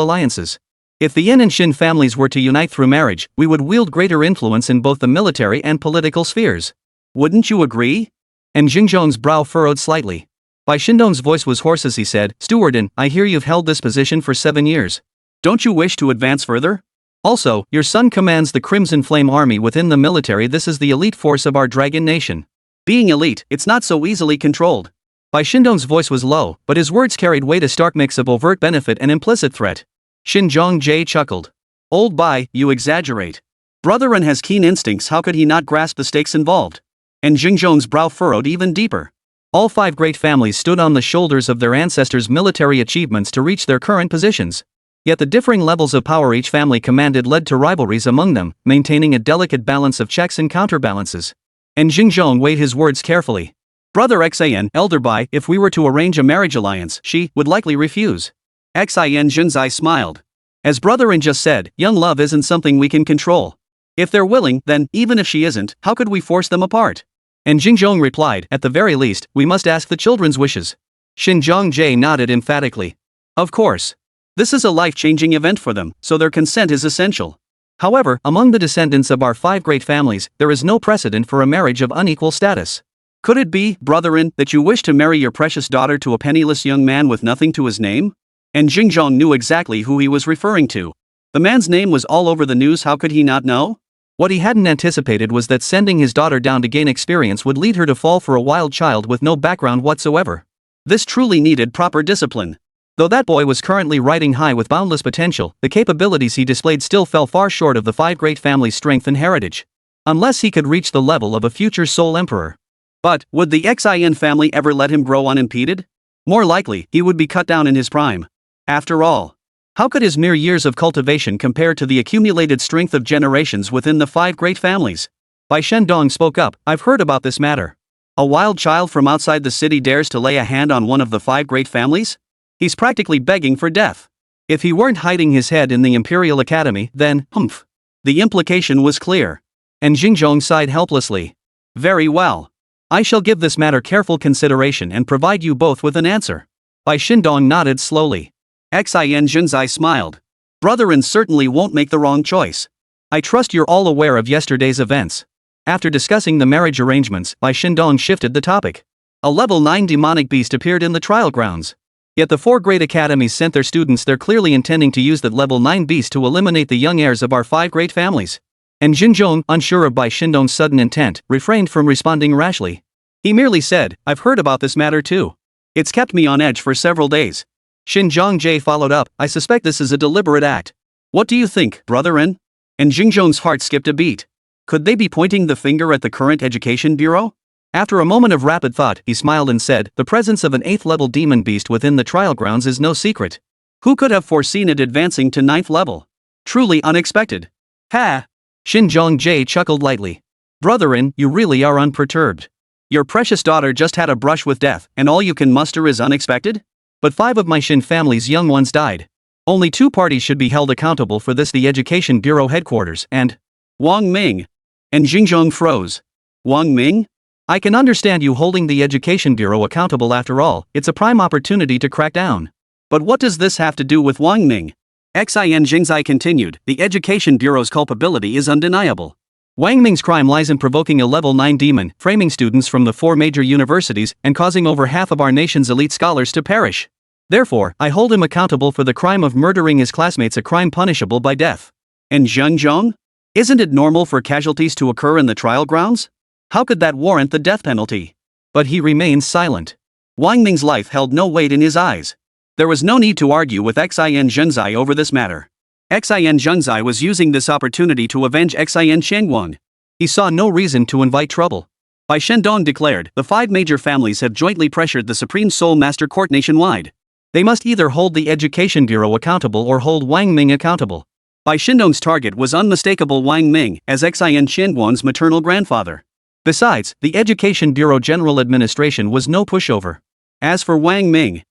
alliances. If the Yin and Xin families were to unite through marriage, we would wield greater influence in both the military and political spheres. Wouldn't you agree? And Jingzhong's brow furrowed slightly. Bai Shindong's voice was hoarse as he said, Stewardin, I hear you've held this position for 7 years. Don't you wish to advance further? Also, your son commands the Crimson Flame Army within the military. This is the elite force of our dragon nation. Being elite, it's not so easily controlled. Bai Shindong's voice was low, but his words carried weight, a stark mix of overt benefit and implicit threat. Xinjiang Jie chuckled. Old Bai, you exaggerate. Brethren has keen instincts, how could he not grasp the stakes involved? And Jingzhong's brow furrowed even deeper. All 5 great families stood on the shoulders of their ancestors' military achievements to reach their current positions. Yet the differing levels of power each family commanded led to rivalries among them, maintaining a delicate balance of checks and counterbalances. And Jingzhong weighed his words carefully. Brother Xian, Elder Bai, if we were to arrange a marriage alliance, she would likely refuse. Xin Zhenzai smiled. As Brethren just said, young love isn't something we can control. If they're willing, then, even if she isn't, how could we force them apart? And Jingzhong replied, at the very least, we must ask the children's wishes. Xinjiang Jie nodded emphatically. Of course. This is a life-changing event for them, so their consent is essential. However, among the descendants of our 5 great families, there is no precedent for a marriage of unequal status. Could it be, brethren, that you wish to marry your precious daughter to a penniless young man with nothing to his name? And Jingzhong knew exactly who he was referring to. The man's name was all over the news, how could he not know? What he hadn't anticipated was that sending his daughter down to gain experience would lead her to fall for a wild child with no background whatsoever. This truly needed proper discipline. Though that boy was currently riding high with boundless potential, the capabilities he displayed still fell far short of the 5 great families' strength and heritage. Unless he could reach the level of a future Soul Emperor. But, would the Xin family ever let him grow unimpeded? More likely, he would be cut down in his prime. After all, how could his mere years of cultivation compare to the accumulated strength of generations within the 5 great families? Bai Shendong spoke up, I've heard about this matter. A wild child from outside the city dares to lay a hand on one of the 5 great families? He's practically begging for death. If he weren't hiding his head in the Imperial Academy, then, humph. The implication was clear. And Jingzhong sighed helplessly. Very well. I shall give this matter careful consideration and provide you both with an answer. Bai Shindong nodded slowly. Xin Zhenzai smiled. Brethren certainly won't make the wrong choice. I trust you're all aware of yesterday's events. After discussing the marriage arrangements, Bai Shindong shifted the topic. A level 9 demonic beast appeared in the trial grounds. Yet the 4 great academies sent their students there, clearly intending to use that level 9 beast to eliminate the young heirs of our 5 great families. And Jingzhong, unsure of Bai Shindong's sudden intent, refrained from responding rashly. He merely said, I've heard about this matter too. It's kept me on edge for several days. Xinjiang Jie followed up, I suspect this is a deliberate act. What do you think, brethren? And Jingzhong's heart skipped a beat. Could they be pointing the finger at the current education bureau? After a moment of rapid thought, he smiled and said, the presence of an 8th level demon beast within the trial grounds is no secret. Who could have foreseen it advancing to 9th level? Truly unexpected. Ha! Shin Zhong-jae chuckled lightly. Brother-in, you really are unperturbed. Your precious daughter just had a brush with death, and all you can muster is unexpected? But 5 of my Shin family's young ones died. Only 2 parties should be held accountable for this: the Education Bureau headquarters and Wang Ming. And Xingzhong froze. Wang Ming? I can understand you holding the Education Bureau accountable. After all, it's a prime opportunity to crack down. But what does this have to do with Wang Ming? Xin Jingzai continued, the Education Bureau's culpability is undeniable. Wang Ming's crime lies in provoking a level 9 demon, framing students from the 4 major universities, and causing over half of our nation's elite scholars to perish. Therefore, I hold him accountable for the crime of murdering his classmates, a crime punishable by death. And Zhengzhong? Isn't it normal for casualties to occur in the trial grounds? How could that warrant the death penalty? But he remains silent. Wang Ming's life held no weight in his eyes. There was no need to argue with Xin Zhengzai over this matter. Xin Zhengzai was using this opportunity to avenge Xin Shengguang. He saw no reason to invite trouble. Bai Shendong declared, the 5 major families have jointly pressured the Supreme Soul Master Court nationwide. They must either hold the Education Bureau accountable or hold Wang Ming accountable. Bai Shendong's target was unmistakable Wang Ming, as Xin Shengguang's maternal grandfather. Besides, the Education Bureau General Administration was no pushover. As for Wang Ming,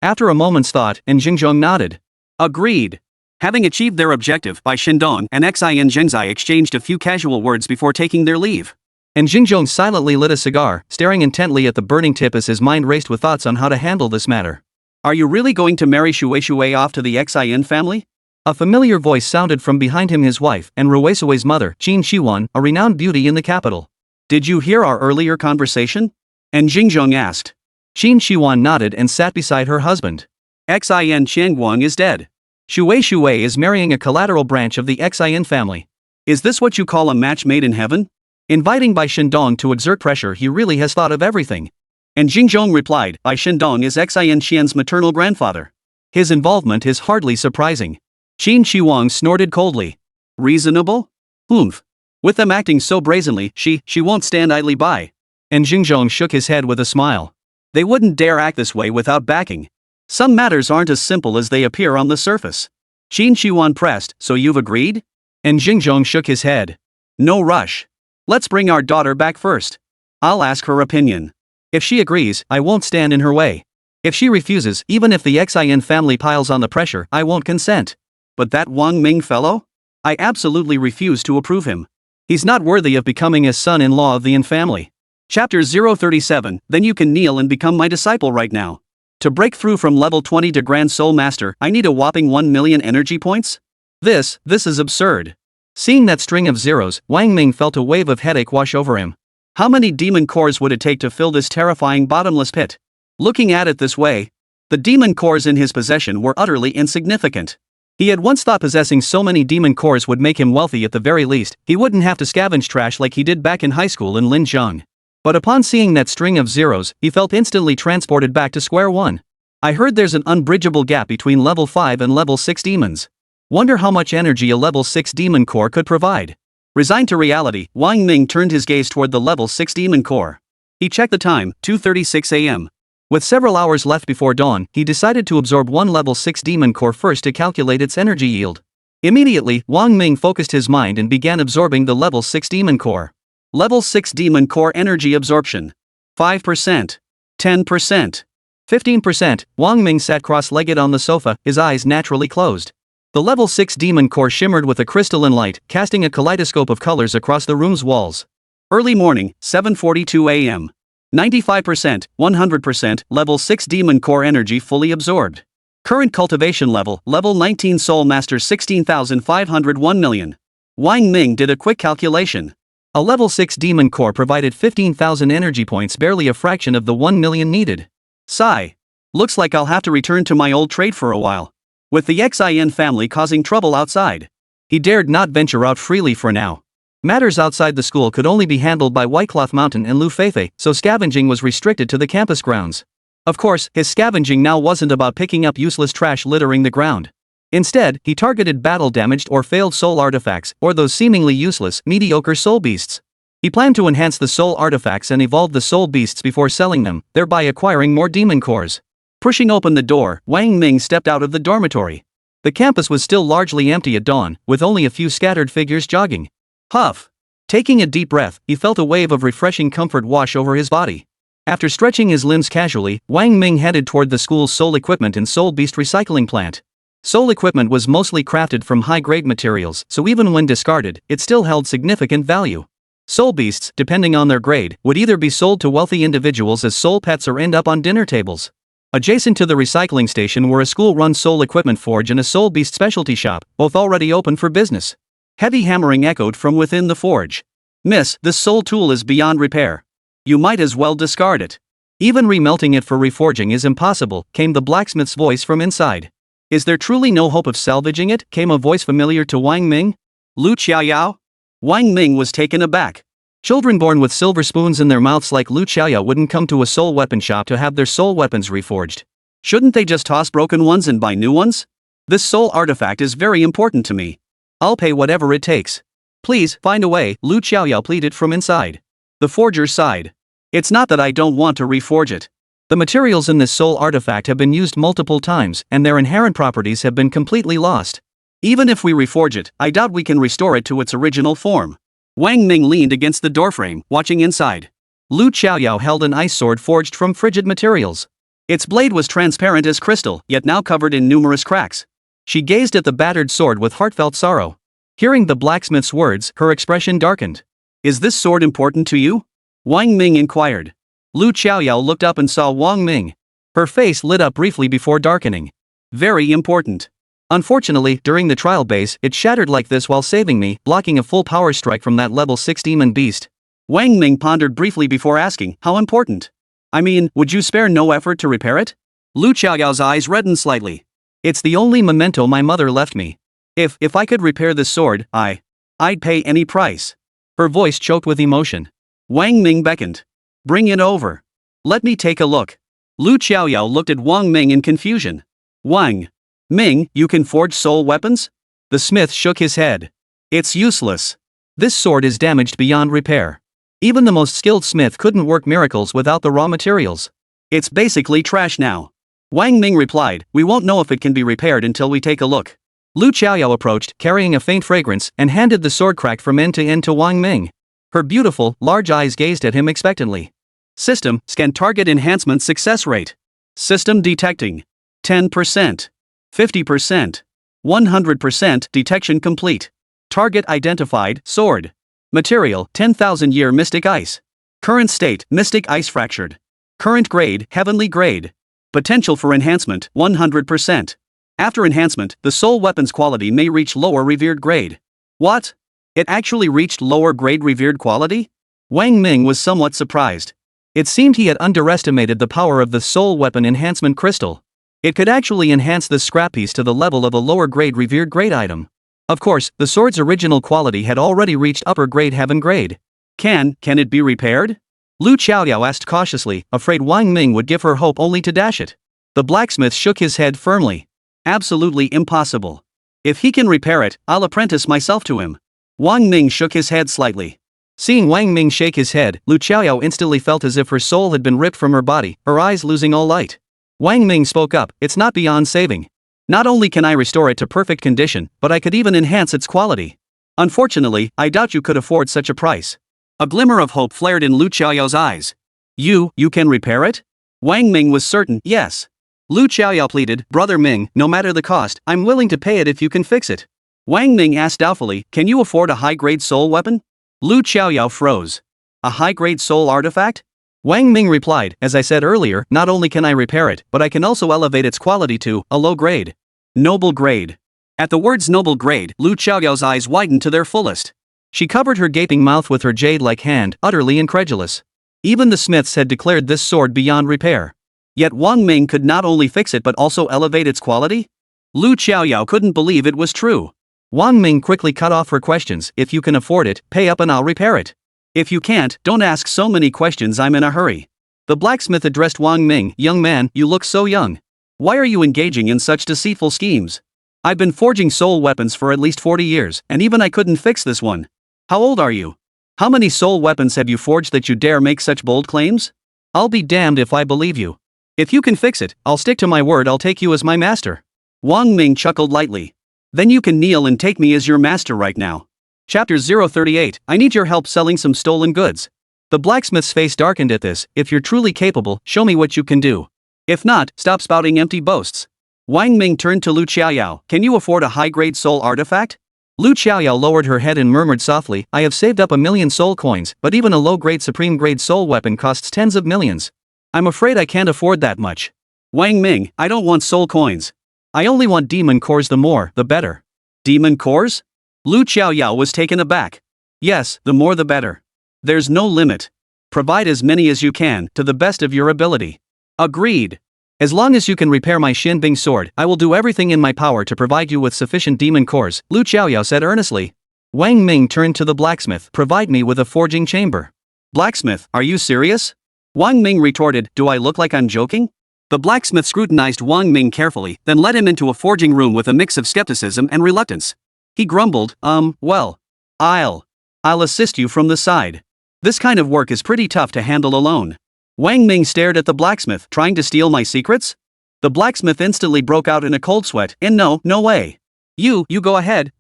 after a moment's thought, and Xingzhong nodded. Agreed. Having achieved their objective, Bai Shendong and Xin Zhengzai exchanged a few casual words before taking their leave. And Xingzhong silently lit a cigar, staring intently at the burning tip as his mind raced with thoughts on how to handle this matter. Are you really going to marry Shui off to the Xin family? A familiar voice sounded from behind him, his wife, and Ruisui's mother, Qin Shiwan, a renowned beauty in the capital. Did you hear our earlier conversation? And Xingzhong asked. Qin Shiwan nodded and sat beside her husband. Xin Shengguang is dead. Shui is marrying a collateral branch of the Xin family. Is this what you call a match made in heaven? Inviting Bai Shendong to exert pressure, he really has thought of everything. And Xingzhong replied, Bai Shendong is Xin Xian's maternal grandfather. His involvement is hardly surprising. Qin Shiwang snorted coldly. Reasonable? With them acting so brazenly, she won't stand idly by. And Xingzhong shook his head with a smile. They wouldn't dare act this way without backing. Some matters aren't as simple as they appear on the surface. Qin Shiwan pressed, so you've agreed? And Xingzhong shook his head. No rush. Let's bring our daughter back first. I'll ask her opinion. If she agrees, I won't stand in her way. If she refuses, even if the Xin family piles on the pressure, I won't consent. But that Wang Ming fellow? I absolutely refuse to approve him. He's not worthy of becoming a son-in-law of the Yin family. Chapter 037, then you can kneel and become my disciple right now. To break through from level 20 to Grand Soul Master, I need a whopping 1 million energy points? This is absurd. Seeing that string of zeros, Wang Ming felt a wave of headache wash over him. How many demon cores would it take to fill this terrifying bottomless pit? Looking at it this way, the demon cores in his possession were utterly insignificant. He had once thought possessing so many demon cores would make him wealthy. At the very least, he wouldn't have to scavenge trash like he did back in high school in Linjiang. But upon seeing that string of zeros, he felt instantly transported back to square one. I heard there's an unbridgeable gap between level 5 and level 6 demons. Wonder how much energy a level 6 demon core could provide. Resigned to reality, Wang Ming turned his gaze toward the level 6 demon core. He checked the time, 2:36 a.m. With several hours left before dawn, he decided to absorb one level 6 demon core first to calculate its energy yield. Immediately, Wang Ming focused his mind and began absorbing the level 6 demon core. Level 6 demon core energy absorption. 5%. 10%. 15%. Wang Ming sat cross-legged on the sofa, his eyes naturally closed. The level 6 demon core shimmered with a crystalline light, casting a kaleidoscope of colors across the room's walls. Early morning, 7:42 a.m. 95%, 100%, level 6 demon core energy fully absorbed. Current cultivation level, level 19 Soul Master 16,501 million. Wang Ming did a quick calculation. A level 6 demon core provided 15,000 energy points, barely a fraction of the 1 million needed. Sigh. Looks like I'll have to return to my old trade for a while. With the Xin family causing trouble outside, he dared not venture out freely for now. Matters outside the school could only be handled by Whitecloth Mountain and Lu Feifei, so scavenging was restricted to the campus grounds. Of course, his scavenging now wasn't about picking up useless trash littering the ground. Instead, he targeted battle-damaged or failed soul artifacts, or those seemingly useless, mediocre soul beasts. He planned to enhance the soul artifacts and evolve the soul beasts before selling them, thereby acquiring more demon cores. Pushing open the door, Wang Ming stepped out of the dormitory. The campus was still largely empty at dawn, with only a few scattered figures jogging. Huff! Taking a deep breath, he felt a wave of refreshing comfort wash over his body. After stretching his limbs casually, Wang Ming headed toward the school's soul equipment and soul beast recycling plant. Soul equipment was mostly crafted from high-grade materials, so even when discarded, it still held significant value. Soul beasts, depending on their grade, would either be sold to wealthy individuals as soul pets or end up on dinner tables. Adjacent to the recycling station were a school-run soul equipment forge and a soul beast specialty shop, both already open for business. Heavy hammering echoed from within the forge. "Miss, this soul tool is beyond repair. You might as well discard it. Even remelting it for reforging is impossible," came the blacksmith's voice from inside. "Is there truly no hope of salvaging it?" came a voice familiar to Wang Ming. "Lu Qiaoyao?" Wang Ming was taken aback. Children born with silver spoons in their mouths like Lu Qiaoyao wouldn't come to a soul weapon shop to have their soul weapons reforged. Shouldn't they just toss broken ones and buy new ones? "This soul artifact is very important to me. I'll pay whatever it takes. Please, find a way," Lu Qiaoyao pleaded from inside. The forger sighed. "It's not that I don't want to reforge it. The materials in this soul artifact have been used multiple times, and their inherent properties have been completely lost. Even if we reforge it, I doubt we can restore it to its original form." Wang Ming leaned against the doorframe, watching inside. Lu Qiaoyao held an ice sword forged from frigid materials. Its blade was transparent as crystal, yet now covered in numerous cracks. She gazed at the battered sword with heartfelt sorrow. Hearing the blacksmith's words, her expression darkened. "Is this sword important to you?" Wang Ming inquired. Lu Qiaoyao looked up and saw Wang Ming. Her face lit up briefly before darkening. "Very important. Unfortunately, during the trial base, it shattered like this while saving me, blocking a full power strike from that level 6 demon beast." Wang Ming pondered briefly before asking, "How important? I mean, would you spare no effort to repair it?" Lu Qiaoyao's eyes reddened slightly. "It's the only memento my mother left me. If I could repair this sword, I'd pay any price." Her voice choked with emotion. Wang Ming beckoned. "Bring it over. Let me take a look." Lu Qiaoyao looked at Wang Ming in confusion. "Wang Ming, you can forge soul weapons?" The smith shook his head. "It's useless. This sword is damaged beyond repair. Even the most skilled smith couldn't work miracles without the raw materials. It's basically trash now." Wang Ming replied, "We won't know if it can be repaired until we take a look." Lu Qiaoyao approached, carrying a faint fragrance, and handed the sword cracked from end to end to Wang Ming. Her beautiful, large eyes gazed at him expectantly. "System, scan target enhancement success rate. System detecting. 10%. 50%. 100% detection complete. Target identified, sword. Material, 10,000-year mystic ice. Current state, mystic ice fractured. Current grade, heavenly grade. Potential for enhancement, 100%. After enhancement, the soul weapon's quality may reach lower revered grade." What? It actually reached lower grade revered quality? Wang Ming was somewhat surprised. It seemed he had underestimated the power of the soul weapon enhancement crystal. It could actually enhance this scrap piece to the level of a lower grade revered grade item. Of course, the sword's original quality had already reached upper grade heaven grade. Can it be repaired? Lu Qiaoyao asked cautiously, afraid Wang Ming would give her hope only to dash it. The blacksmith shook his head firmly. "Absolutely impossible. If he can repair it, I'll apprentice myself to him." Wang Ming shook his head slightly. Seeing Wang Ming shake his head, Lu Qiaoyao instantly felt as if her soul had been ripped from her body, her eyes losing all light. Wang Ming spoke up, "It's not beyond saving. Not only can I restore it to perfect condition, but I could even enhance its quality. Unfortunately, I doubt you could afford such a price." A glimmer of hope flared in Lu Qiaoyao's eyes. You can repair it?" Wang Ming was certain, yes. Lu Qiaoyao pleaded, "Brother Ming, no matter the cost, I'm willing to pay it if you can fix it." Wang Ming asked doubtfully, "Can you afford a high-grade soul weapon?" Lu Qiaoyao froze. "A high-grade soul artifact?" Wang Ming replied, "As I said earlier, not only can I repair it, but I can also elevate its quality to a low grade. Noble grade." At the words noble grade, Lu Qiaoyao's eyes widened to their fullest. She covered her gaping mouth with her jade-like hand, utterly incredulous. Even the smiths had declared this sword beyond repair. Yet Wang Ming could not only fix it but also elevate its quality? Lu Qiaoyao couldn't believe it was true. Wang Ming quickly cut off her questions. "If you can afford it, pay up and I'll repair it. If you can't, don't ask so many questions, I'm in a hurry." The blacksmith addressed Wang Ming, "Young man, you look so young. Why are you engaging in such deceitful schemes? I've been forging soul weapons for at least 40 years, and even I couldn't fix this one. How old are you?" How many soul weapons have you forged that you dare make such bold claims? I'll be damned if I believe you. If you can fix it, I'll stick to my word. I'll take you as my master. Wang Ming chuckled lightly. Then you can kneel and take me as your master right now. Chapter 038, I need your help selling some stolen goods. The blacksmith's face darkened at this. If you're truly capable, show me what you can do. If not, stop spouting empty boasts. Wang Ming turned to Lu Qiaoyao. Can you afford a high-grade soul artifact? Lu Qiaoyao lowered her head and murmured softly, I have saved up 1,000,000 soul coins, but even a low-grade supreme-grade soul weapon costs tens of millions. I'm afraid I can't afford that much. Wang Ming, I don't want soul coins. I only want demon cores. The more, the better. Demon cores? Lu Qiaoyao was taken aback. Yes, the more the better. There's no limit. Provide as many as you can, to the best of your ability. Agreed. As long as you can repair my Xianbing sword, I will do everything in my power to provide you with sufficient demon cores, Lu Qiaoyao said earnestly. Wang Ming turned to the blacksmith. Provide me with a forging chamber. Blacksmith, are you serious? Wang Ming retorted, do I look like I'm joking? The blacksmith scrutinized Wang Ming carefully, then led him into a forging room with a mix of skepticism and reluctance. He grumbled, well. I'll assist you from the side. This kind of work is pretty tough to handle alone. Wang Ming stared at the blacksmith. Trying to steal my secrets? The blacksmith instantly broke out in a cold sweat. And no way. You go ahead.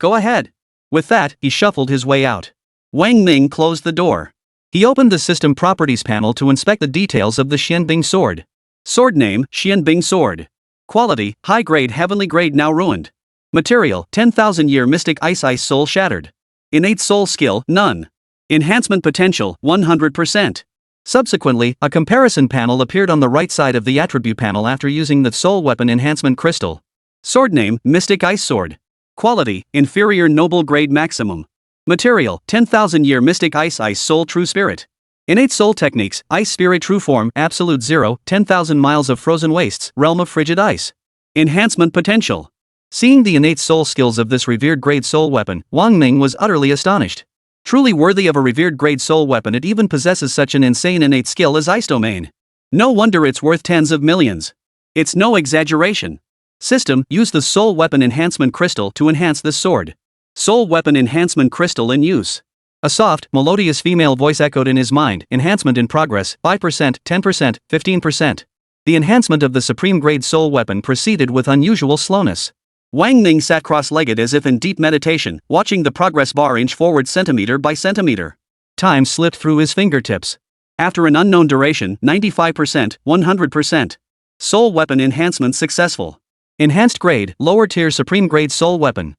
With that, he shuffled his way out. Wang Ming closed the door. He opened the system properties panel to inspect the details of the Xianbing sword. Sword name, Xianbing sword. Quality, high grade heavenly grade now ruined. Material, 10,000-year mystic ice soul shattered. Innate soul skill, none. Enhancement potential, 100%. Subsequently, a comparison panel appeared on the right side of the attribute panel after using the soul weapon enhancement crystal. Sword name, mystic ice sword. Quality, inferior noble grade maximum. Material, 10,000-year mystic ice soul true spirit. Innate soul techniques, ice spirit true form, absolute 0, 10,000 miles of frozen wastes, realm of frigid ice. Enhancement potential. Seeing the innate soul skills of this revered grade soul weapon, Wang Ming was utterly astonished. Truly worthy of a revered grade soul weapon, it even possesses such an insane innate skill as ice domain. No wonder it's worth tens of millions. It's no exaggeration. System, use the soul weapon enhancement crystal to enhance this sword. Soul weapon enhancement crystal in use. A soft, melodious female voice echoed in his mind. Enhancement in progress, 5%, 10%, 15%. The enhancement of the supreme grade soul weapon proceeded with unusual slowness. Wang Ming sat cross-legged as if in deep meditation, watching the progress bar inch forward centimeter by centimeter. Time slipped through his fingertips. After an unknown duration, 95%, 100%. Soul weapon enhancement successful. Enhanced grade, lower tier supreme grade soul weapon.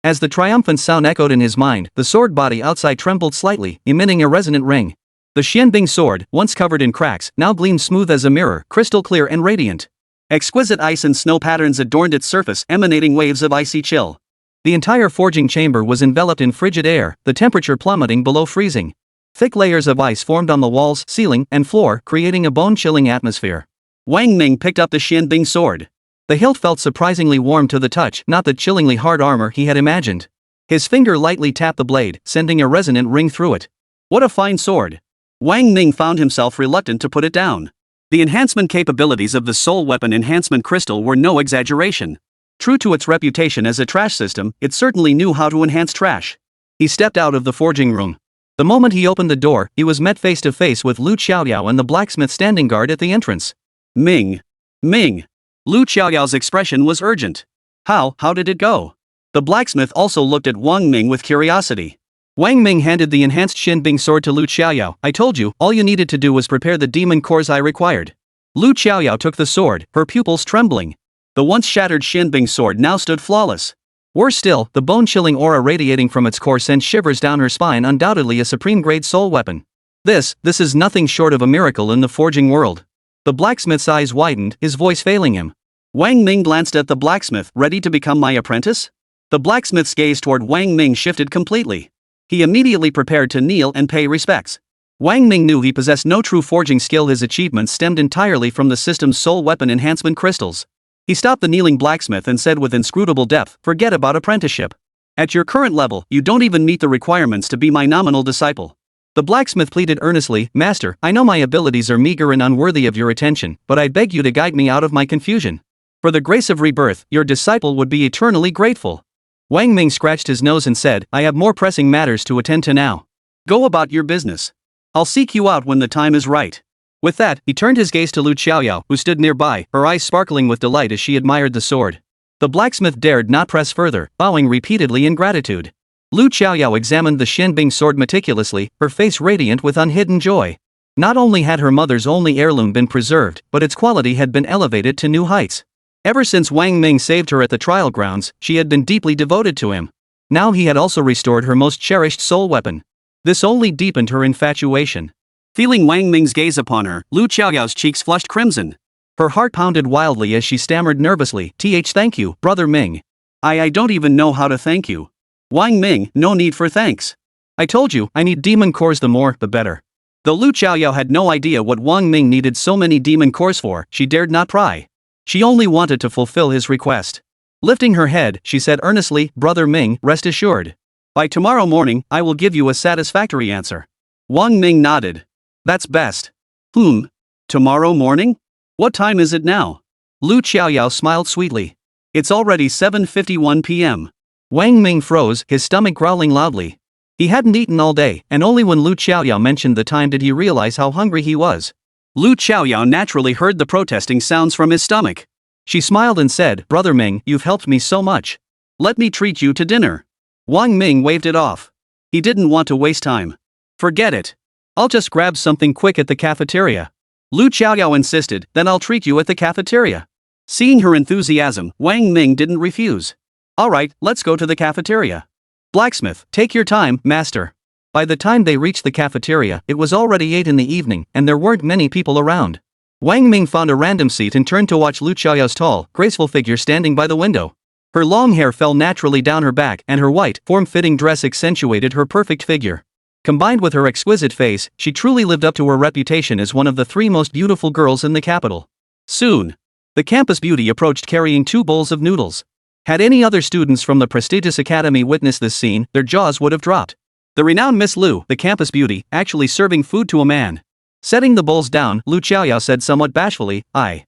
As the triumphant sound echoed in his mind, the sword body outside trembled slightly, emitting a resonant ring. The Xianbing sword, once covered in cracks, now gleamed smooth as a mirror, crystal clear and radiant. Exquisite ice and snow patterns adorned its surface, emanating waves of icy chill. The entire forging chamber was enveloped in frigid air, the temperature plummeting below freezing. Thick layers of ice formed on the walls, ceiling, and floor, creating a bone-chilling atmosphere. Wang Ming picked up the Xianbing sword. The hilt felt surprisingly warm to the touch, not the chillingly hard armor he had imagined. His finger lightly tapped the blade, sending a resonant ring through it. What a fine sword! Wang Ming found himself reluctant to put it down. The enhancement capabilities of the soul weapon enhancement crystal were no exaggeration. True to its reputation as a trash system, it certainly knew how to enhance trash. He stepped out of the forging room. The moment he opened the door, he was met face to face with Lu Qiaoyao and the blacksmith standing guard at the entrance. Ming! Lu Qiaoyao's expression was urgent. How did it go? The blacksmith also looked at Wang Ming with curiosity. Wang Ming handed the enhanced Xianbing sword to Lu Qiaoyao. I told you, all you needed to do was prepare the demon cores I required. Lu Qiaoyao took the sword, her pupils trembling. The once shattered Xianbing sword now stood flawless. Worse still, the bone-chilling aura radiating from its core sent shivers down her spine, undoubtedly a supreme-grade soul weapon. This is nothing short of a miracle in the forging world. The blacksmith's eyes widened, his voice failing him. Wang Ming glanced at the blacksmith. Ready to become my apprentice? The blacksmith's gaze toward Wang Ming shifted completely. He immediately prepared to kneel and pay respects. Wang Ming knew he possessed no true forging skill. His achievements stemmed entirely from the system's soul weapon enhancement crystals. He stopped the kneeling blacksmith and said with inscrutable depth, forget about apprenticeship. At your current level, you don't even meet the requirements to be my nominal disciple. The blacksmith pleaded earnestly, Master, I know my abilities are meager and unworthy of your attention, but I beg you to guide me out of my confusion. For the grace of rebirth, your disciple would be eternally grateful. Wang Ming scratched his nose and said, I have more pressing matters to attend to now. Go about your business. I'll seek you out when the time is right. With that, he turned his gaze to Lu Xiaoyao, who stood nearby, her eyes sparkling with delight as she admired the sword. The blacksmith dared not press further, bowing repeatedly in gratitude. Lu Xiaoyao examined the Shenbing sword meticulously, her face radiant with unhidden joy. Not only had her mother's only heirloom been preserved, but its quality had been elevated to new heights. Ever since Wang Ming saved her at the trial grounds, she had been deeply devoted to him. Now he had also restored her most cherished soul weapon. This only deepened her infatuation. Feeling Wang Ming's gaze upon her, Lu Xiaoyao's cheeks flushed crimson. Her heart pounded wildly as she stammered nervously, Thank you, Brother Ming. I don't even know how to thank you. Wang Ming, no need for thanks. I told you, I need demon cores, the more, the better. Though Lu Xiaoyao had no idea what Wang Ming needed so many demon cores for, she dared not pry. She only wanted to fulfill his request. Lifting her head, she said earnestly, Brother Ming, rest assured. By tomorrow morning, I will give you a satisfactory answer. Wang Ming nodded. That's best. Tomorrow morning? What time is it now? Lu Xiaoyao smiled sweetly. It's already 7:51 p.m. Wang Ming froze, his stomach growling loudly. He hadn't eaten all day, and only when Lu Xiaoyao mentioned the time did he realize how hungry he was. Lu Xiaoyao naturally heard the protesting sounds from his stomach. She smiled and said, Brother Ming, you've helped me so much. Let me treat you to dinner. Wang Ming waved it off. He didn't want to waste time. Forget it. I'll just grab something quick at the cafeteria. Lu Xiaoyao insisted, then I'll treat you at the cafeteria. Seeing her enthusiasm, Wang Ming didn't refuse. Alright, let's go to the cafeteria. Blacksmith, take your time, master. By the time they reached the cafeteria, it was already 8 in the evening, and there weren't many people around. Wang Ming found a random seat and turned to watch Lu Xiaoyao's tall, graceful figure standing by the window. Her long hair fell naturally down her back, and her white, form-fitting dress accentuated her perfect figure. Combined with her exquisite face, she truly lived up to her reputation as one of the 3 most beautiful girls in the capital. Soon, the campus beauty approached carrying 2 bowls of noodles. Had any other students from the prestigious academy witnessed this scene, their jaws would have dropped. The renowned Miss Lu, the campus beauty, actually serving food to a man. Setting the bowls down, Lu Xiaoyao said somewhat bashfully, I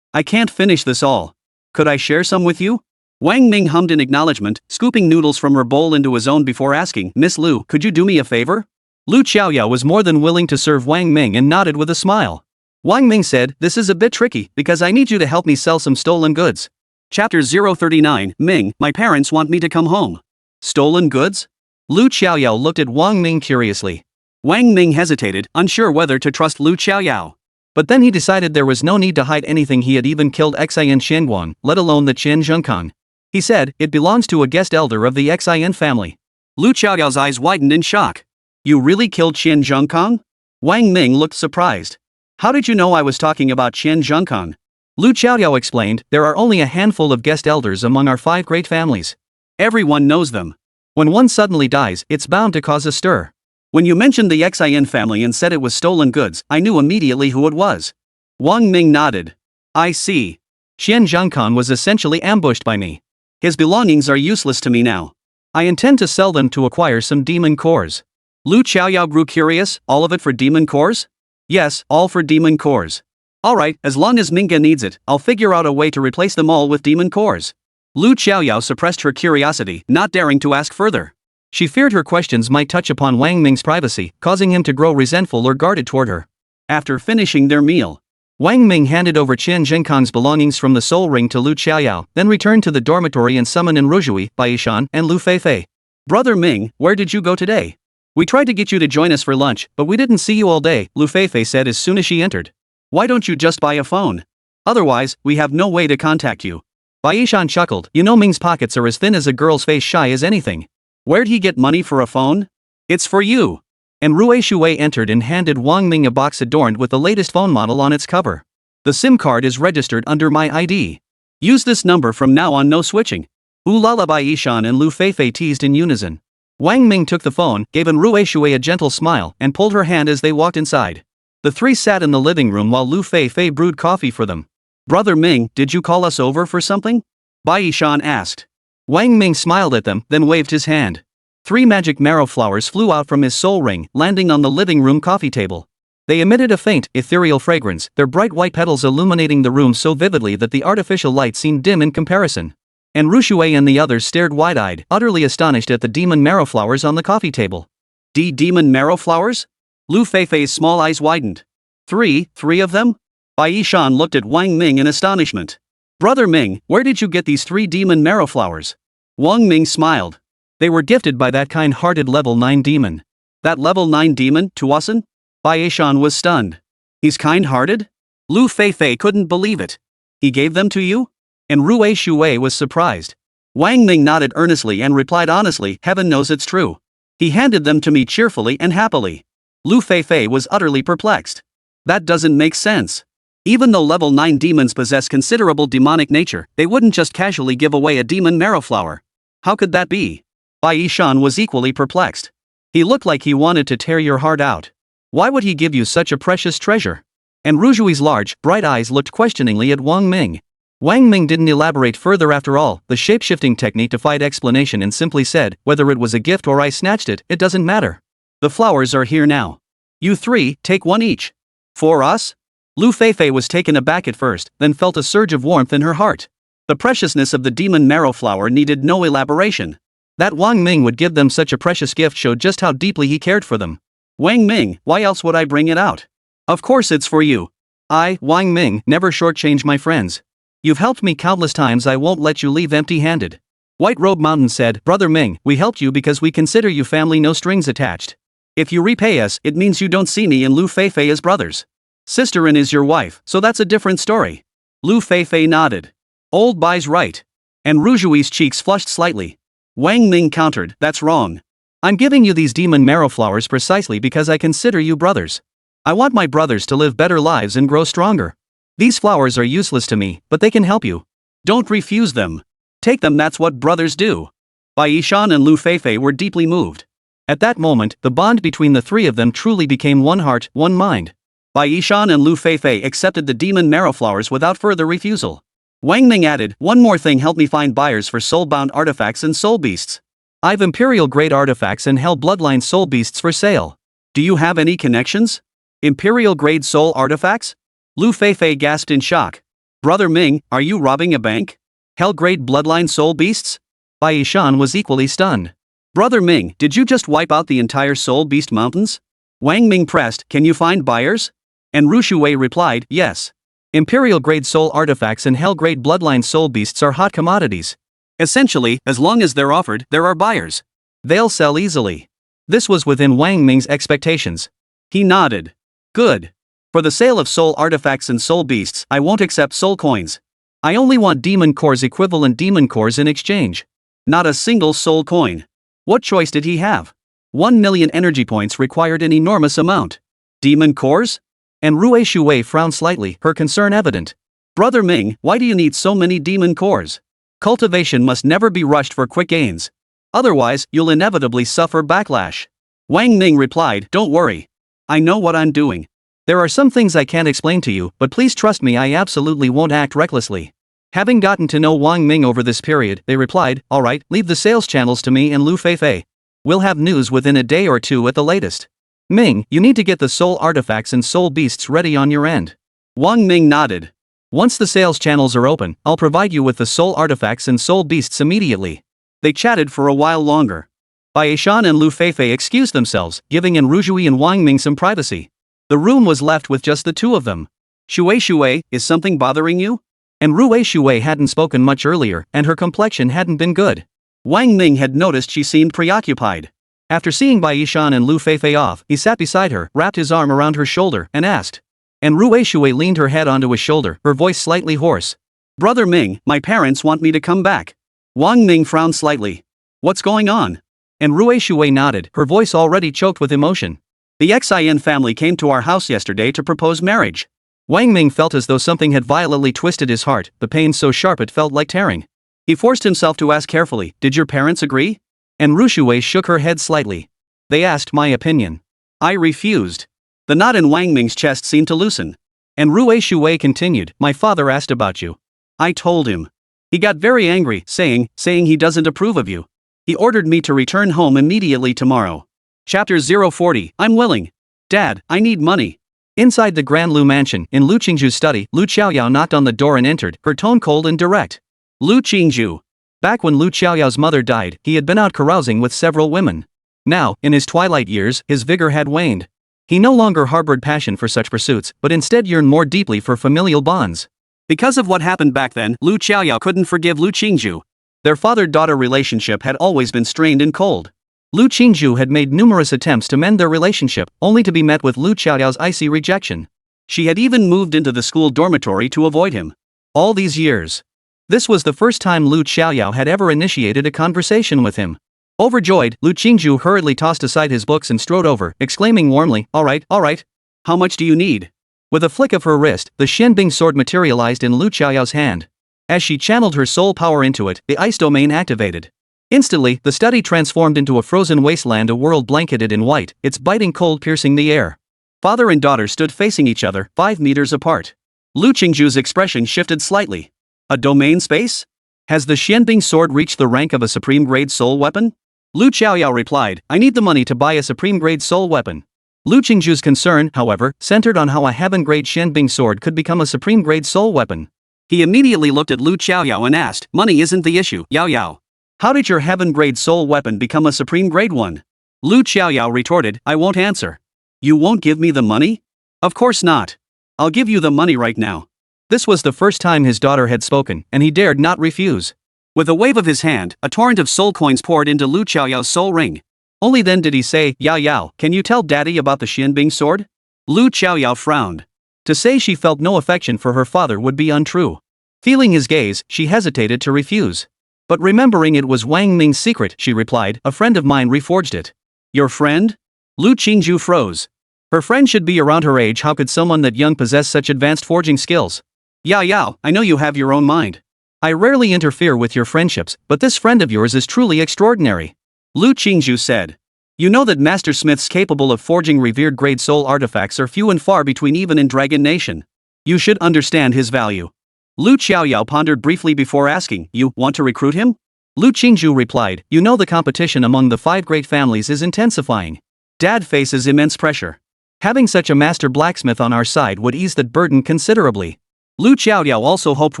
can't finish this all. Could I share some with you? Wang Ming hummed in acknowledgement, scooping noodles from her bowl into his own before asking, Miss Lu, could you do me a favor? Lu Xiaoyao was more than willing to serve Wang Ming and nodded with a smile. Wang Ming said, this is a bit tricky, because I need you to help me sell some stolen goods. Chapter 039, Ming, my parents want me to come home. Stolen goods? Lu Xiaoyao looked at Wang Ming curiously. Wang Ming hesitated, unsure whether to trust Lu Xiaoyao. But then he decided there was no need to hide anything. He had even killed Xian Xianguang, let alone the Qian Zhengkang. He said, it belongs to a guest elder of the Xian family. Lu Xiaoyao's eyes widened in shock. You really killed Qian Zhengkang? Wang Ming looked surprised. How did you know I was talking about Qian Zhengkang? Lu Xiaoyao explained, there are only a handful of guest elders among our 5 great families. Everyone knows them. When one suddenly dies, it's bound to cause a stir. When you mentioned the Xian family and said it was stolen goods, I knew immediately who it was. Wang Ming nodded. I see. Qian Zhengkang was essentially ambushed by me. His belongings are useless to me now. I intend to sell them to acquire some demon cores. Lu Xiaoyao grew curious, all of it for demon cores? Yes, all for demon cores. Alright, as long as Mingga needs it, I'll figure out a way to replace them all with demon cores. Lu Xiaoyao suppressed her curiosity, not daring to ask further. She feared her questions might touch upon Wang Ming's privacy, causing him to grow resentful or guarded toward her. After finishing their meal, Wang Ming handed over Qian Zhengkang's belongings from the soul ring to Lu Xiaoyao, then returned to the dormitory and summoned in Ruzhui, Baishan, and Lu Feifei. Brother Ming, where did you go today? We tried to get you to join us for lunch, but we didn't see you all day, Lu Feifei said as soon as she entered. Why don't you just buy a phone? Otherwise, we have no way to contact you. Baishan chuckled, you know Ming's pockets are as thin as a girl's face, shy as anything. Where'd he get money for a phone? It's for you. And Rui Shui entered and handed Wang Ming a box adorned with the latest phone model on its cover. The SIM card is registered under my ID. Use this number from now on, no switching. Ooh la la, Baishan and Lu Feifei teased in unison. Wang Ming took the phone, gave Rui Shui a gentle smile, and pulled her hand as they walked inside. The 3 sat in the living room while Lu Feifei brewed coffee for them. Brother Ming, did you call us over for something? Baishan asked. Wang Ming smiled at them, then waved his hand. 3 magic marrow flowers flew out from his soul ring, landing on the living room coffee table. They emitted a faint, ethereal fragrance, their bright white petals illuminating the room so vividly that the artificial light seemed dim in comparison. And Rushui and the others stared wide-eyed, utterly astonished at the demon marrow flowers on the coffee table. Demon marrow flowers? Lu Feifei's small eyes widened. Three of them? Bai Yishan looked at Wang Ming in astonishment. Brother Ming, where did you get these 3 demon marrow flowers? Wang Ming smiled. They were gifted by that kind-hearted level 9 demon. That level 9 demon, Tuasan? Bai Yishan was stunned. He's kind-hearted? Lu Feifei couldn't believe it. He gave them to you? And Rui Shui was surprised. Wang Ming nodded earnestly and replied honestly, heaven knows it's true. He handed them to me cheerfully and happily. Lu Feifei was utterly perplexed. That doesn't make sense. Even though level 9 demons possess considerable demonic nature, they wouldn't just casually give away a demon marrow flower. How could that be? Bai Yishan was equally perplexed. He looked like he wanted to tear your heart out. Why would he give you such a precious treasure? And Rujui's large, bright eyes looked questioningly at Wang Ming. Wang Ming didn't elaborate further after all. The shape-shifting technique defied explanation and simply said, whether it was a gift or I snatched it, it doesn't matter. The flowers are here now. You 3, take 1 each. For us? Lu Feifei was taken aback at first, then felt a surge of warmth in her heart. The preciousness of the demon marrow flower needed no elaboration. That Wang Ming would give them such a precious gift showed just how deeply he cared for them. Wang Ming, why else would I bring it out? Of course it's for you. I, Wang Ming, never shortchange my friends. You've helped me countless times, I won't let you leave empty-handed. White Robe Mountain said, Brother Ming, we helped you because we consider you family, no strings attached. If you repay us, it means you don't see me and Lu Feifei as brothers. Sister-in is your wife, so that's a different story. Lu Feifei nodded. Old Bai's right. And Rujui's cheeks flushed slightly. Wang Ming countered, that's wrong. I'm giving you these demon marrow flowers precisely because I consider you brothers. I want my brothers to live better lives and grow stronger. These flowers are useless to me, but they can help you. Don't refuse them. Take them, that's what brothers do. Bai Yishan and Lu Feifei were deeply moved. At that moment, the bond between the 3 of them truly became one heart, one mind. Bai Yishan and Lu Feifei accepted the demon marrow flowers without further refusal. Wang Ming added, one more thing, help me find buyers for soul-bound artifacts and soul beasts. I've imperial-grade artifacts and hell bloodline soul beasts for sale. Do you have any connections? Imperial-grade soul artifacts? Lu Feifei gasped in shock. Brother Ming, are you robbing a bank? Hell-grade bloodline soul beasts? Bai Yishan was equally stunned. Brother Ming, did you just wipe out the entire soul beast mountains? Wang Ming pressed, can you find buyers? And Ru Shui replied, yes. Imperial-grade soul artifacts and hell-grade bloodline soul beasts are hot commodities. Essentially, as long as they're offered, there are buyers. They'll sell easily. This was within Wang Ming's expectations. He nodded. Good. For the sale of soul artifacts and soul beasts, I won't accept soul coins. I only want demon cores equivalent demon cores in exchange. Not a single soul coin. What choice did he have? 1 million energy points required an enormous amount. Demon cores? And Rui Shui frowned slightly, her concern evident. Brother Ming, why do you need so many demon cores? Cultivation must never be rushed for quick gains. Otherwise, you'll inevitably suffer backlash. Wang Ming replied, don't worry. I know what I'm doing. There are some things I can't explain to you, but please trust me, I absolutely won't act recklessly. Having gotten to know Wang Ming over this period, they replied, alright, leave the sales channels to me and Lu Feifei. We'll have news within a day or 2 at the latest. Ming, you need to get the soul artifacts and soul beasts ready on your end. Wang Ming nodded. Once the sales channels are open, I'll provide you with the soul artifacts and soul beasts immediately. They chatted for a while longer. Bai Yishan and Lu Feifei excused themselves, giving An Rujui and Wang Ming some privacy. The room was left with just the 2 of them. Shui, is something bothering you? And Rui Shui hadn't spoken much earlier, and her complexion hadn't been good. Wang Ming had noticed she seemed preoccupied. After seeing Bai Yishan and Lu Feifei off, he sat beside her, wrapped his arm around her shoulder, and asked. And Rui Shui leaned her head onto his shoulder, her voice slightly hoarse. Brother Ming, my parents want me to come back. Wang Ming frowned slightly. What's going on? And Rui Shui nodded, her voice already choked with emotion. The Xin family came to our house yesterday to propose marriage. Wang Ming felt as though something had violently twisted his heart, the pain so sharp it felt like tearing. He forced himself to ask carefully, did your parents agree? And Ru Shui shook her head slightly. They asked my opinion. I refused. The knot in Wang Ming's chest seemed to loosen. And Rui Shui continued, my father asked about you. I told him. He got very angry, saying he doesn't approve of you. He ordered me to return home immediately tomorrow. Chapter 040, I'm willing. Dad, I need money. Inside the Grand Lu mansion, in Lu Qingzhu's study, Lu Qiaoyao knocked on the door and entered, her tone cold and direct. Lu Qingzhu. Back when Lu Qiaoyao's mother died, he had been out carousing with several women. Now, in his twilight years, his vigor had waned. He no longer harbored passion for such pursuits, but instead yearned more deeply for familial bonds. Because of what happened back then, Lu Qiaoyao couldn't forgive Lu Qingzhu. Their father-daughter relationship had always been strained and cold. Lu Qingzhu had made numerous attempts to mend their relationship, only to be met with Lu Qiaoyao's icy rejection. She had even moved into the school dormitory to avoid him. All these years. This was the first time Lu Qiaoyao had ever initiated a conversation with him. Overjoyed, Lu Qingzhu hurriedly tossed aside his books and strode over, exclaiming warmly, all right. How much do you need? With a flick of her wrist, the Xianbing sword materialized in Lu Qiaoyao's hand. As she channeled her soul power into it, the ice domain activated. Instantly, the study transformed into a frozen wasteland, a world blanketed in white, its biting cold piercing the air. Father and daughter stood facing each other, 5 meters apart. Lu Qingzhu's expression shifted slightly. A domain space? Has the Xianbing sword reached the rank of a supreme-grade soul weapon? Lu Qiaoyao replied, I need the money to buy a supreme-grade soul weapon. Lu Qingzhu's concern, however, centered on how a heaven-grade Xianbing sword could become a supreme-grade soul weapon. He immediately looked at Lu Qiaoyao and asked, money isn't the issue, Yao Yao. How did your heaven-grade soul weapon become a supreme-grade one? Lu Qiaoyao retorted, I won't answer. You won't give me the money? Of course not. I'll give you the money right now. This was the first time his daughter had spoken, and he dared not refuse. With a wave of his hand, a torrent of soul coins poured into Lu Qiaoyao's soul ring. Only then did he say, Yao Yao, can you tell daddy about the Xianbing sword? Lu Qiaoyao frowned. To say she felt no affection for her father would be untrue. Feeling his gaze, she hesitated to refuse. But remembering it was Wang Ming's secret, she replied, a friend of mine reforged it. Your friend? Lu Qingzhu froze. Her friend should be around her age. How could someone that young possess such advanced forging skills? Yao Yao, I know you have your own mind. I rarely interfere with your friendships, but this friend of yours is truly extraordinary. Lu Qingzhu said. You know that master smiths capable of forging revered grade soul artifacts are few and far between even in Dragon Nation. You should understand his value. Lu Qiaoyao pondered briefly before asking, you want to recruit him? Lu Qingzhu replied, you know the competition among the 5 great families is intensifying. Dad faces immense pressure. Having such a master blacksmith on our side would ease that burden considerably. Lu Qiaoyao also hoped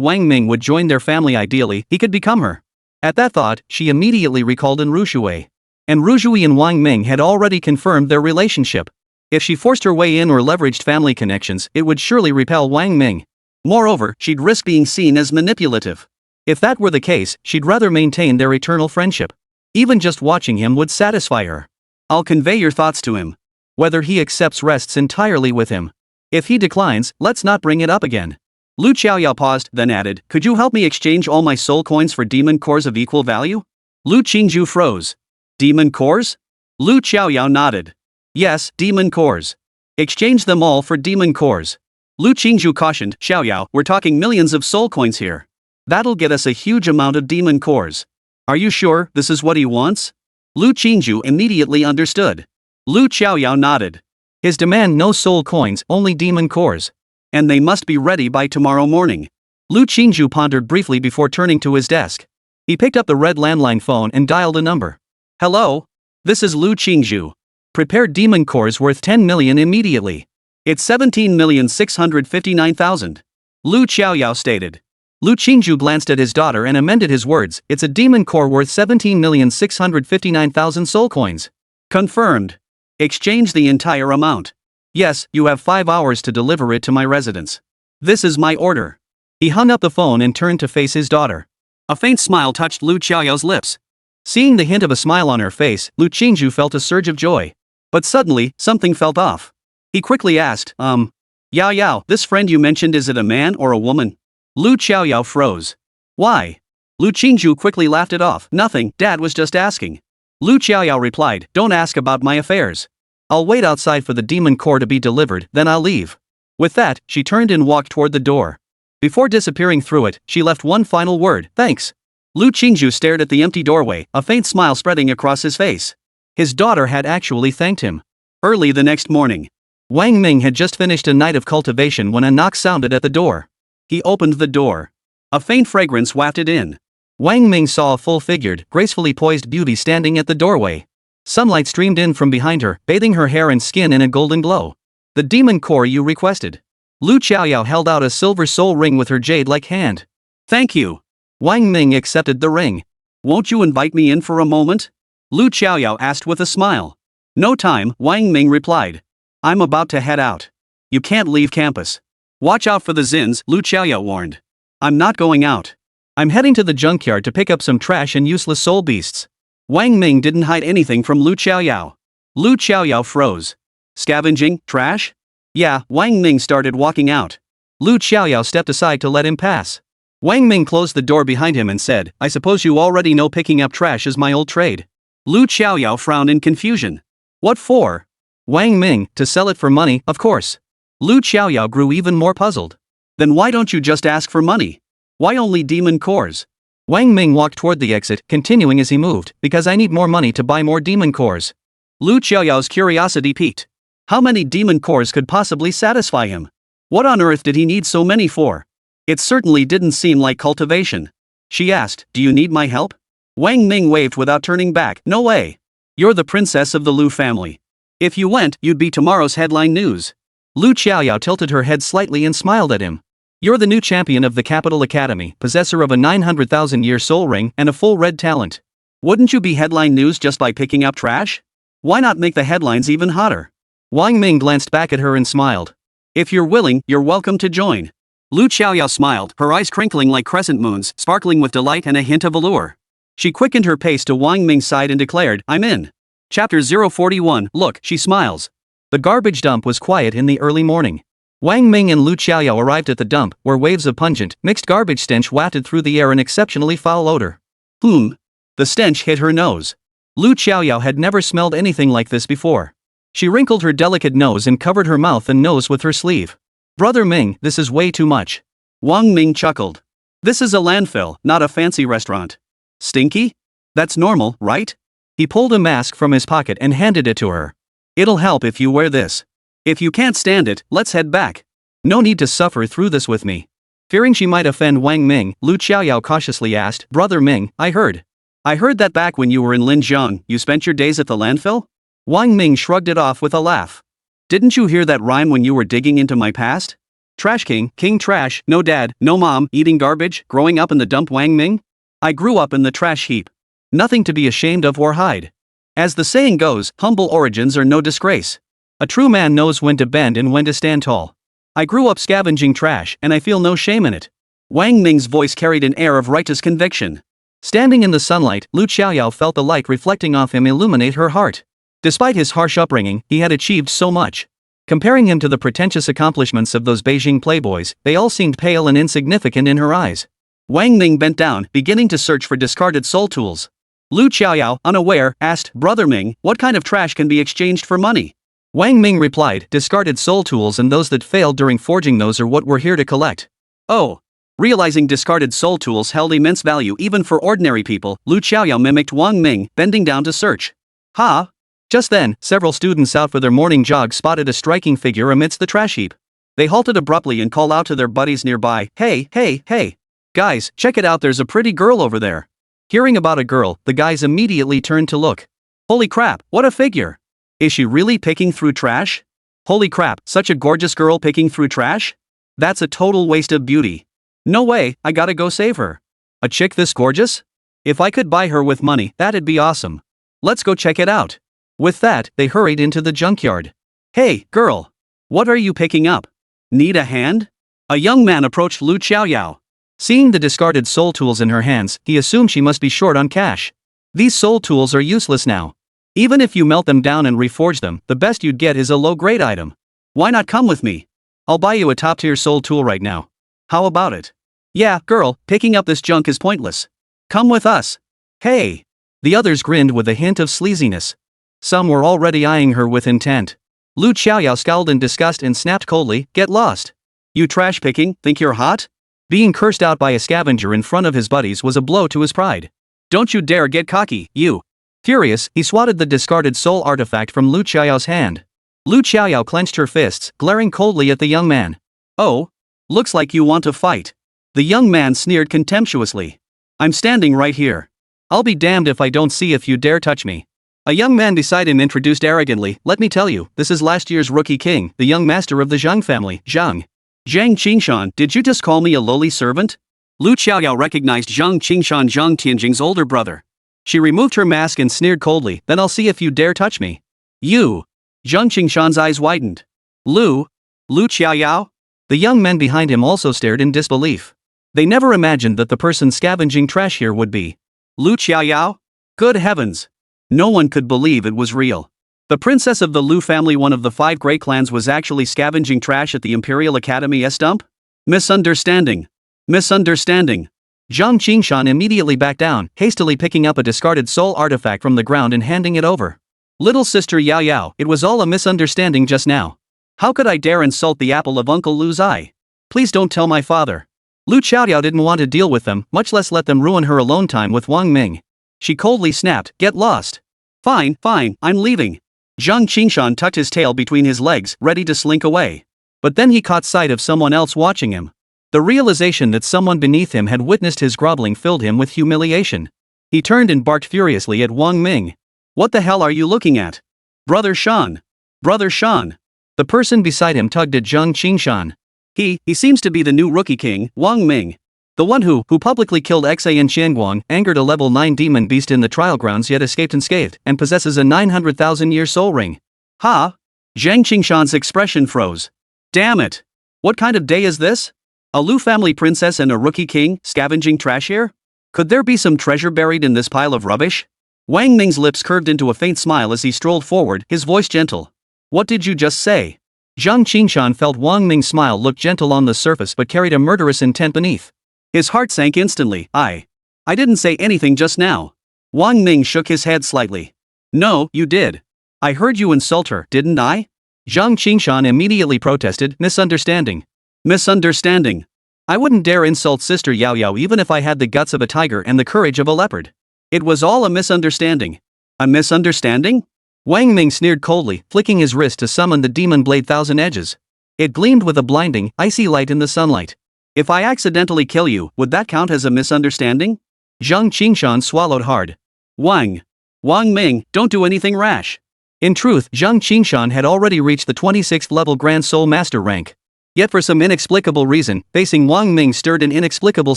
Wang Ming would join their family. Ideally, he could become her. At that thought, she immediately recalled Enrushui. Enrushui and Wang Ming had already confirmed their relationship. If she forced her way in or leveraged family connections, it would surely repel Wang Ming. Moreover, she'd risk being seen as manipulative. If that were the case, she'd rather maintain their eternal friendship. Even just watching him would satisfy her. I'll convey your thoughts to him. Whether he accepts rests entirely with him. If he declines, let's not bring it up again. Lu Qiaoyao paused, then added, could you help me exchange all my soul coins for demon cores of equal value? Lu Qingzhu froze. Demon cores? Lu Qiaoyao nodded. Yes, demon cores. Exchange them all for demon cores. Lu Qingzhu cautioned, Xiaoyao, we're talking millions of soul coins here. That'll get us a huge amount of demon cores. Are you sure this is what he wants? Lu Qingzhu immediately understood. Lu Qiaoyao nodded. His demand no soul coins, only demon cores. And they must be ready by tomorrow morning. Lu Qingzhu pondered briefly before turning to his desk. He picked up the red landline phone and dialed a number. Hello? This is Lu Qingzhu. Prepare demon cores worth 10 million immediately. It's 17,659,000. Lu Qiaoyao stated. Lu Qingzhu glanced at his daughter and amended his words, it's a demon core worth 17,659,000 soul coins. Confirmed. Exchange the entire amount. Yes, you have 5 hours to deliver it to my residence. This is my order. He hung up the phone and turned to face his daughter. A faint smile touched Lu Qiaoyao's lips. Seeing the hint of a smile on her face, Lu Qingzhu felt a surge of joy. But suddenly, something felt off. He quickly asked, Yao Yao, this friend you mentioned, is it a man or a woman? Lu Qiaoyao froze. Why? Lu Qingzhu quickly laughed it off. Nothing, Dad was just asking. Lu Qiaoyao replied, don't ask about my affairs. I'll wait outside for the demon core to be delivered, then I'll leave. With that, she turned and walked toward the door. Before disappearing through it, she left one final word, thanks. Lu Qingzhu stared at the empty doorway, a faint smile spreading across his face. His daughter had actually thanked him. Early the next morning. Wang Ming had just finished a night of cultivation when a knock sounded at the door. He opened the door. A faint fragrance wafted in. Wang Ming saw a full-figured, gracefully poised beauty standing at the doorway. Sunlight streamed in from behind her, bathing her hair and skin in a golden glow. The demon core you requested. Lu Qiaoyao held out a silver soul ring with her jade-like hand. Thank you. Wang Ming accepted the ring. Won't you invite me in for a moment? Lu Xiaoyao asked with a smile. No time, Wang Ming replied. I'm about to head out. You can't leave campus. Watch out for the Zins, Lu Xiaoyao warned. I'm not going out. I'm heading to the junkyard to pick up some trash and useless soul beasts. Wang Ming didn't hide anything from Lu Xiaoyao. Lu Xiaoyao froze. Scavenging, trash? Yeah, Wang Ming started walking out. Lu Xiaoyao stepped aside to let him pass. Wang Ming closed the door behind him and said, I suppose you already know picking up trash is my old trade. Lu Xiaoyao frowned in confusion. What for? Wang Ming, to sell it for money, of course. Lu Xiaoyao grew even more puzzled. Then why don't you just ask for money? Why only demon cores? Wang Ming walked toward the exit, continuing as he moved, because I need more money to buy more demon cores. Lu Xiaoyao's curiosity piqued. How many demon cores could possibly satisfy him? What on earth did he need so many for? It certainly didn't seem like cultivation. She asked, do you need my help? Wang Ming waved without turning back. No way. You're the princess of the Lu family. If you went, you'd be tomorrow's headline news. Lu Xiaoyao tilted her head slightly and smiled at him. You're the new champion of the Capital Academy, possessor of a 900,000-year soul ring and a full red talent. Wouldn't you be headline news just by picking up trash? Why not make the headlines even hotter? Wang Ming glanced back at her and smiled. If you're willing, you're welcome to join. Lu Xiaoyao smiled, her eyes crinkling like crescent moons, sparkling with delight and a hint of allure. She quickened her pace to Wang Ming's side and declared, I'm in. Chapter 041, Look, she smiles. The garbage dump was quiet in the early morning. Wang Ming and Lu Xiaoyao arrived at the dump, where waves of pungent, mixed garbage stench wafted through the air, an exceptionally foul odor. The stench hit her nose. Lu Xiaoyao had never smelled anything like this before. She wrinkled her delicate nose and covered her mouth and nose with her sleeve. Brother Ming, this is way too much. Wang Ming chuckled. This is a landfill, not a fancy restaurant. Stinky? That's normal, right? He pulled a mask from his pocket and handed it to her. It'll help if you wear this. If you can't stand it, let's head back. No need to suffer through this with me. Fearing she might offend Wang Ming, Lu Xiaoyao cautiously asked, Brother Ming, I heard that back when you were in Linjiang, you spent your days at the landfill? Wang Ming shrugged it off with a laugh. Didn't you hear that rhyme when you were digging into my past? Trash king, king trash, no dad, no mom, eating garbage, growing up in the dump. Wang Ming? I grew up in the trash heap. Nothing to be ashamed of or hide. As the saying goes, humble origins are no disgrace. A true man knows when to bend and when to stand tall. I grew up scavenging trash, and I feel no shame in it. Wang Ming's voice carried an air of righteous conviction. Standing in the sunlight, Lu Xiaoyao felt the light reflecting off him illuminate her heart. Despite his harsh upbringing, he had achieved so much. Comparing him to the pretentious accomplishments of those Beijing playboys, they all seemed pale and insignificant in her eyes. Wang Ming bent down, beginning to search for discarded soul tools. Lu Xiaoyao, unaware, asked, Brother Ming, what kind of trash can be exchanged for money? Wang Ming replied, discarded soul tools and those that failed during forging, those are what we're here to collect. Oh. Realizing discarded soul tools held immense value even for ordinary people, Lu Xiaoyao mimicked Wang Ming, bending down to search. Ha! Just then, several students out for their morning jog spotted a striking figure amidst the trash heap. They halted abruptly and called out to their buddies nearby, Hey, hey, hey! Guys, check it out, there's a pretty girl over there. Hearing about a girl, the guys immediately turned to look. Holy crap, what a figure! Is she really picking through trash? Holy crap, such a gorgeous girl picking through trash? That's a total waste of beauty. No way, I gotta go save her. A chick this gorgeous? If I could buy her with money, that'd be awesome. Let's go check it out. With that, they hurried into the junkyard. Hey, girl. What are you picking up? Need a hand? A young man approached Lu Xiaoyao. Seeing the discarded soul tools in her hands, he assumed she must be short on cash. These soul tools are useless now. Even if you melt them down and reforge them, the best you'd get is a low-grade item. Why not come with me? I'll buy you a top-tier soul tool right now. How about it? Yeah, girl, picking up this junk is pointless. Come with us. Hey. The others grinned with a hint of sleaziness. Some were already eyeing her with intent. Lu Xiaoyao scowled in disgust and snapped coldly, Get lost. You trash picking, think you're hot? Being cursed out by a scavenger in front of his buddies was a blow to his pride. Don't you dare get cocky, you. Furious, he swatted the discarded soul artifact from Lu Xiaoyao's hand. Lu Xiaoyao clenched her fists, glaring coldly at the young man. Oh? Looks like you want to fight. The young man sneered contemptuously. I'm standing right here. I'll be damned if I don't see if you dare touch me. A young man beside him introduced arrogantly, Let me tell you, this is last year's rookie king, the young master of the Zhang family, Zhang. Zhang Qingshan, did you just call me a lowly servant? Lu Xiaoyao recognized Zhang Qingshan, Zhang Tianjing's older brother. She removed her mask and sneered coldly, "Then I'll see if you dare touch me." "You?" Zhang Qingshan's eyes widened. Lu Xiaoyao? The young men behind him also stared in disbelief. They never imagined that the person scavenging trash here would be Lu Xiaoyao? Good heavens! No one could believe it was real. The princess of the Lu family, one of the 5 great clans, was actually scavenging trash at the Imperial Academy's dump? Misunderstanding. Misunderstanding. Zhang Qingshan immediately backed down, hastily picking up a discarded soul artifact from the ground and handing it over. "Little sister Yao Yao, it was all a misunderstanding just now. How could I dare insult the apple of Uncle Lu's eye? Please don't tell my father." Lu Xiaoyao didn't want to deal with them, much less let them ruin her alone time with Wang Ming. She coldly snapped, "Get lost." Fine, I'm leaving." Zhang Qingshan tucked his tail between his legs, ready to slink away. But then he caught sight of someone else watching him. The realization that someone beneath him had witnessed his groveling filled him with humiliation. He turned and barked furiously at Wang Ming. "What the hell are you looking at? Brother Shan! Brother Shan!" The person beside him tugged at Zhang Qingshan. He seems to be the new rookie king, Wang Ming. The one who publicly killed Xie and Qianguang, angered a level 9 demon beast in the trial grounds yet escaped unscathed, and possesses a 900,000-year soul ring. Ha! Zhang Qingshan's expression froze. Damn it! What kind of day is this? A Lu family princess and a rookie king, scavenging trash here? Could there be some treasure buried in this pile of rubbish? Wang Ming's lips curved into a faint smile as he strolled forward, his voice gentle. "What did you just say?" Zhang Qingshan felt Wang Ming's smile look gentle on the surface but carried a murderous intent beneath. His heart sank instantly. I didn't say anything just now." Wang Ming shook his head slightly. "No, you did. I heard you insult her, didn't I?" Zhang Qingshan immediately protested, "Misunderstanding. Misunderstanding. I wouldn't dare insult Sister Yao Yao even if I had the guts of a tiger and the courage of a leopard. It was all a misunderstanding." "A misunderstanding?" Wang Ming sneered coldly, flicking his wrist to summon the demon blade Thousand Edges. It gleamed with a blinding, icy light in the sunlight. "If I accidentally kill you, would that count as a misunderstanding?" Zhang Qingshan swallowed hard. Wang Ming, don't do anything rash." In truth, Zhang Qingshan had already reached the 26th level Grand Soul Master rank. Yet for some inexplicable reason, facing Wang Ming stirred an inexplicable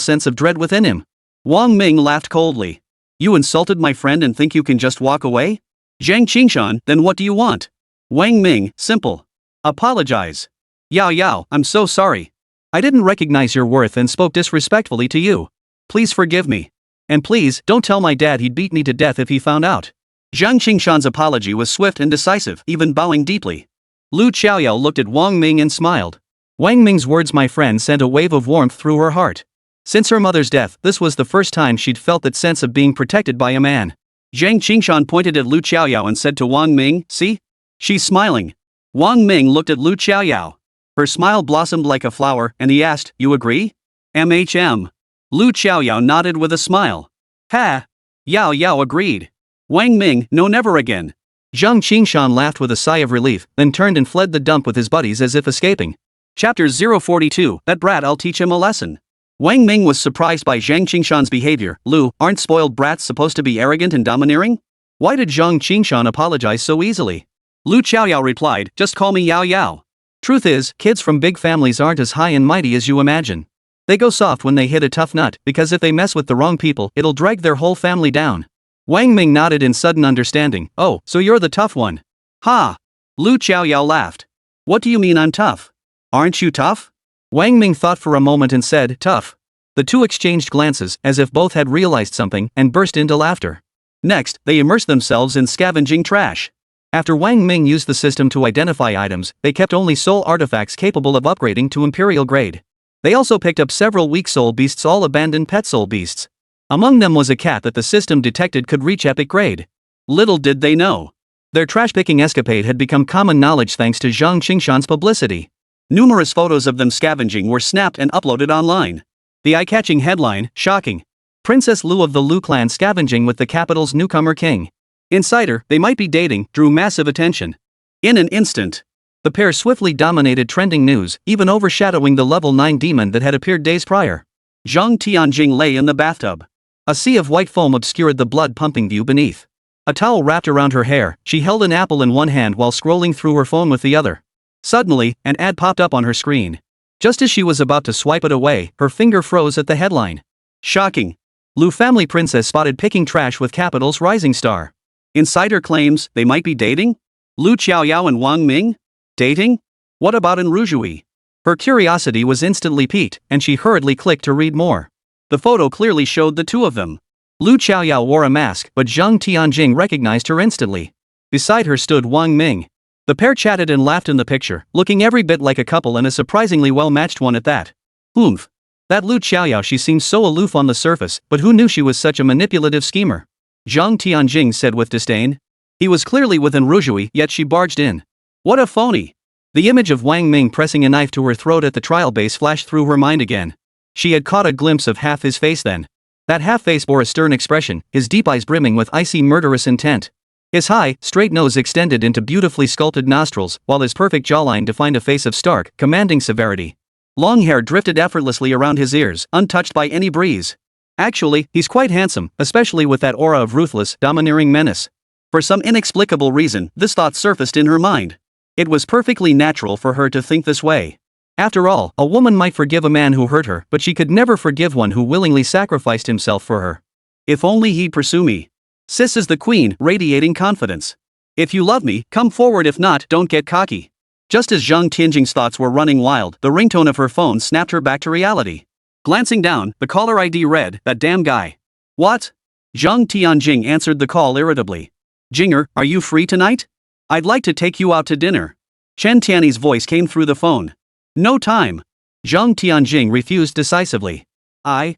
sense of dread within him. Wang Ming laughed coldly. "You insulted my friend and think you can just walk away? Zhang Qingshan, then what do you want?" Wang Ming, simple. "Apologize. Yao Yao, I'm so sorry. I didn't recognize your worth and spoke disrespectfully to you. Please forgive me. And please, don't tell my dad he'd beat me to death if he found out." Zhang Qingshan's apology was swift and decisive, even bowing deeply. Lu Xiaoyao looked at Wang Ming and smiled. Wang Ming's words, my friend, sent a wave of warmth through her heart. Since her mother's death, this was the first time she'd felt that sense of being protected by a man. Zhang Qingshan pointed at Lu Xiaoyao and said to Wang Ming, "See? She's smiling." Wang Ming looked at Lu Xiaoyao. Her smile blossomed like a flower, and he asked, "You agree?" "MHM." Lu Xiaoyao nodded with a smile. "Ha! Yao Yao agreed." Wang Ming, "No, never again." Zhang Qingshan laughed with a sigh of relief, then turned and fled the dump with his buddies as if escaping. Chapter 042, That brat, I'll teach him a lesson. Wang Ming was surprised by Zhang Qingshan's behavior. "Lu, aren't spoiled brats supposed to be arrogant and domineering? Why did Zhang Qingshan apologize so easily?" Lu Xiaoyao replied, "Just call me Yao Yao. Truth is, kids from big families aren't as high and mighty as you imagine. They go soft when they hit a tough nut, because if they mess with the wrong people, it'll drag their whole family down." Wang Ming nodded in sudden understanding. "Oh, so you're the tough one." "Ha!" Lu Xiaoyao laughed. "What do you mean I'm tough? Aren't you tough?" Wang Ming thought for a moment and said, "Tough." The two exchanged glances, as if both had realized something, and burst into laughter. Next, they immersed themselves in scavenging trash. After Wang Ming used the system to identify items, they kept only soul artifacts capable of upgrading to Imperial grade. They also picked up several weak soul beasts, all abandoned pet soul beasts. Among them was a cat that the system detected could reach epic grade. Little did they know. Their trash-picking escapade had become common knowledge thanks to Zhang Qingshan's publicity. Numerous photos of them scavenging were snapped and uploaded online. The eye-catching headline, "Shocking. Princess Lu of the Lu clan scavenging with the capital's newcomer king. Insider, they might be dating," drew massive attention. In an instant, the pair swiftly dominated trending news, even overshadowing the level 9 demon that had appeared days prior. Zhang Tianjing lay in the bathtub. A sea of white foam obscured the blood-pumping view beneath. A towel wrapped around her hair, she held an apple in one hand while scrolling through her phone with the other. Suddenly, an ad popped up on her screen. Just as she was about to swipe it away, her finger froze at the headline. "Shocking. Lu family princess spotted picking trash with Capital's rising star. Insider claims they might be dating? Lu Xiaoyao and Wang Ming? Dating? What about in Rujui? Her curiosity was instantly piqued, and she hurriedly clicked to read more. The photo clearly showed the two of them. Lu Xiaoyao wore a mask, but Zhang Tianjing recognized her instantly. Beside her stood Wang Ming. The pair chatted and laughed in the picture, looking every bit like a couple and a surprisingly well-matched one at that. Oomph. That Lu Xiaoyao, she seemed so aloof on the surface, but who knew she was such a manipulative schemer? Zhang Tianjing said with disdain. He was clearly within Rujui, yet she barged in. What a phony! The image of Wang Ming pressing a knife to her throat at the trial base flashed through her mind again. She had caught a glimpse of half his face then. That half face bore a stern expression, his deep eyes brimming with icy murderous intent. His high, straight nose extended into beautifully sculpted nostrils, while his perfect jawline defined a face of stark, commanding severity. Long hair drifted effortlessly around his ears, untouched by any breeze. Actually, he's quite handsome, especially with that aura of ruthless, domineering menace. For some inexplicable reason, this thought surfaced in her mind. It was perfectly natural for her to think this way. After all, a woman might forgive a man who hurt her, but she could never forgive one who willingly sacrificed himself for her. If only he'd pursue me. Sis is the queen, radiating confidence. If you love me, come forward, if not, don't get cocky. Just as Zhang Tianjing's thoughts were running wild, the ringtone of her phone snapped her back to reality. Glancing down, the caller ID read, "That damn guy." What? Zhang Tianjing answered the call irritably. "Jinger, are you free tonight? I'd like to take you out to dinner." Chen Tiany's voice came through the phone. "No time." Zhang Tianjing refused decisively. I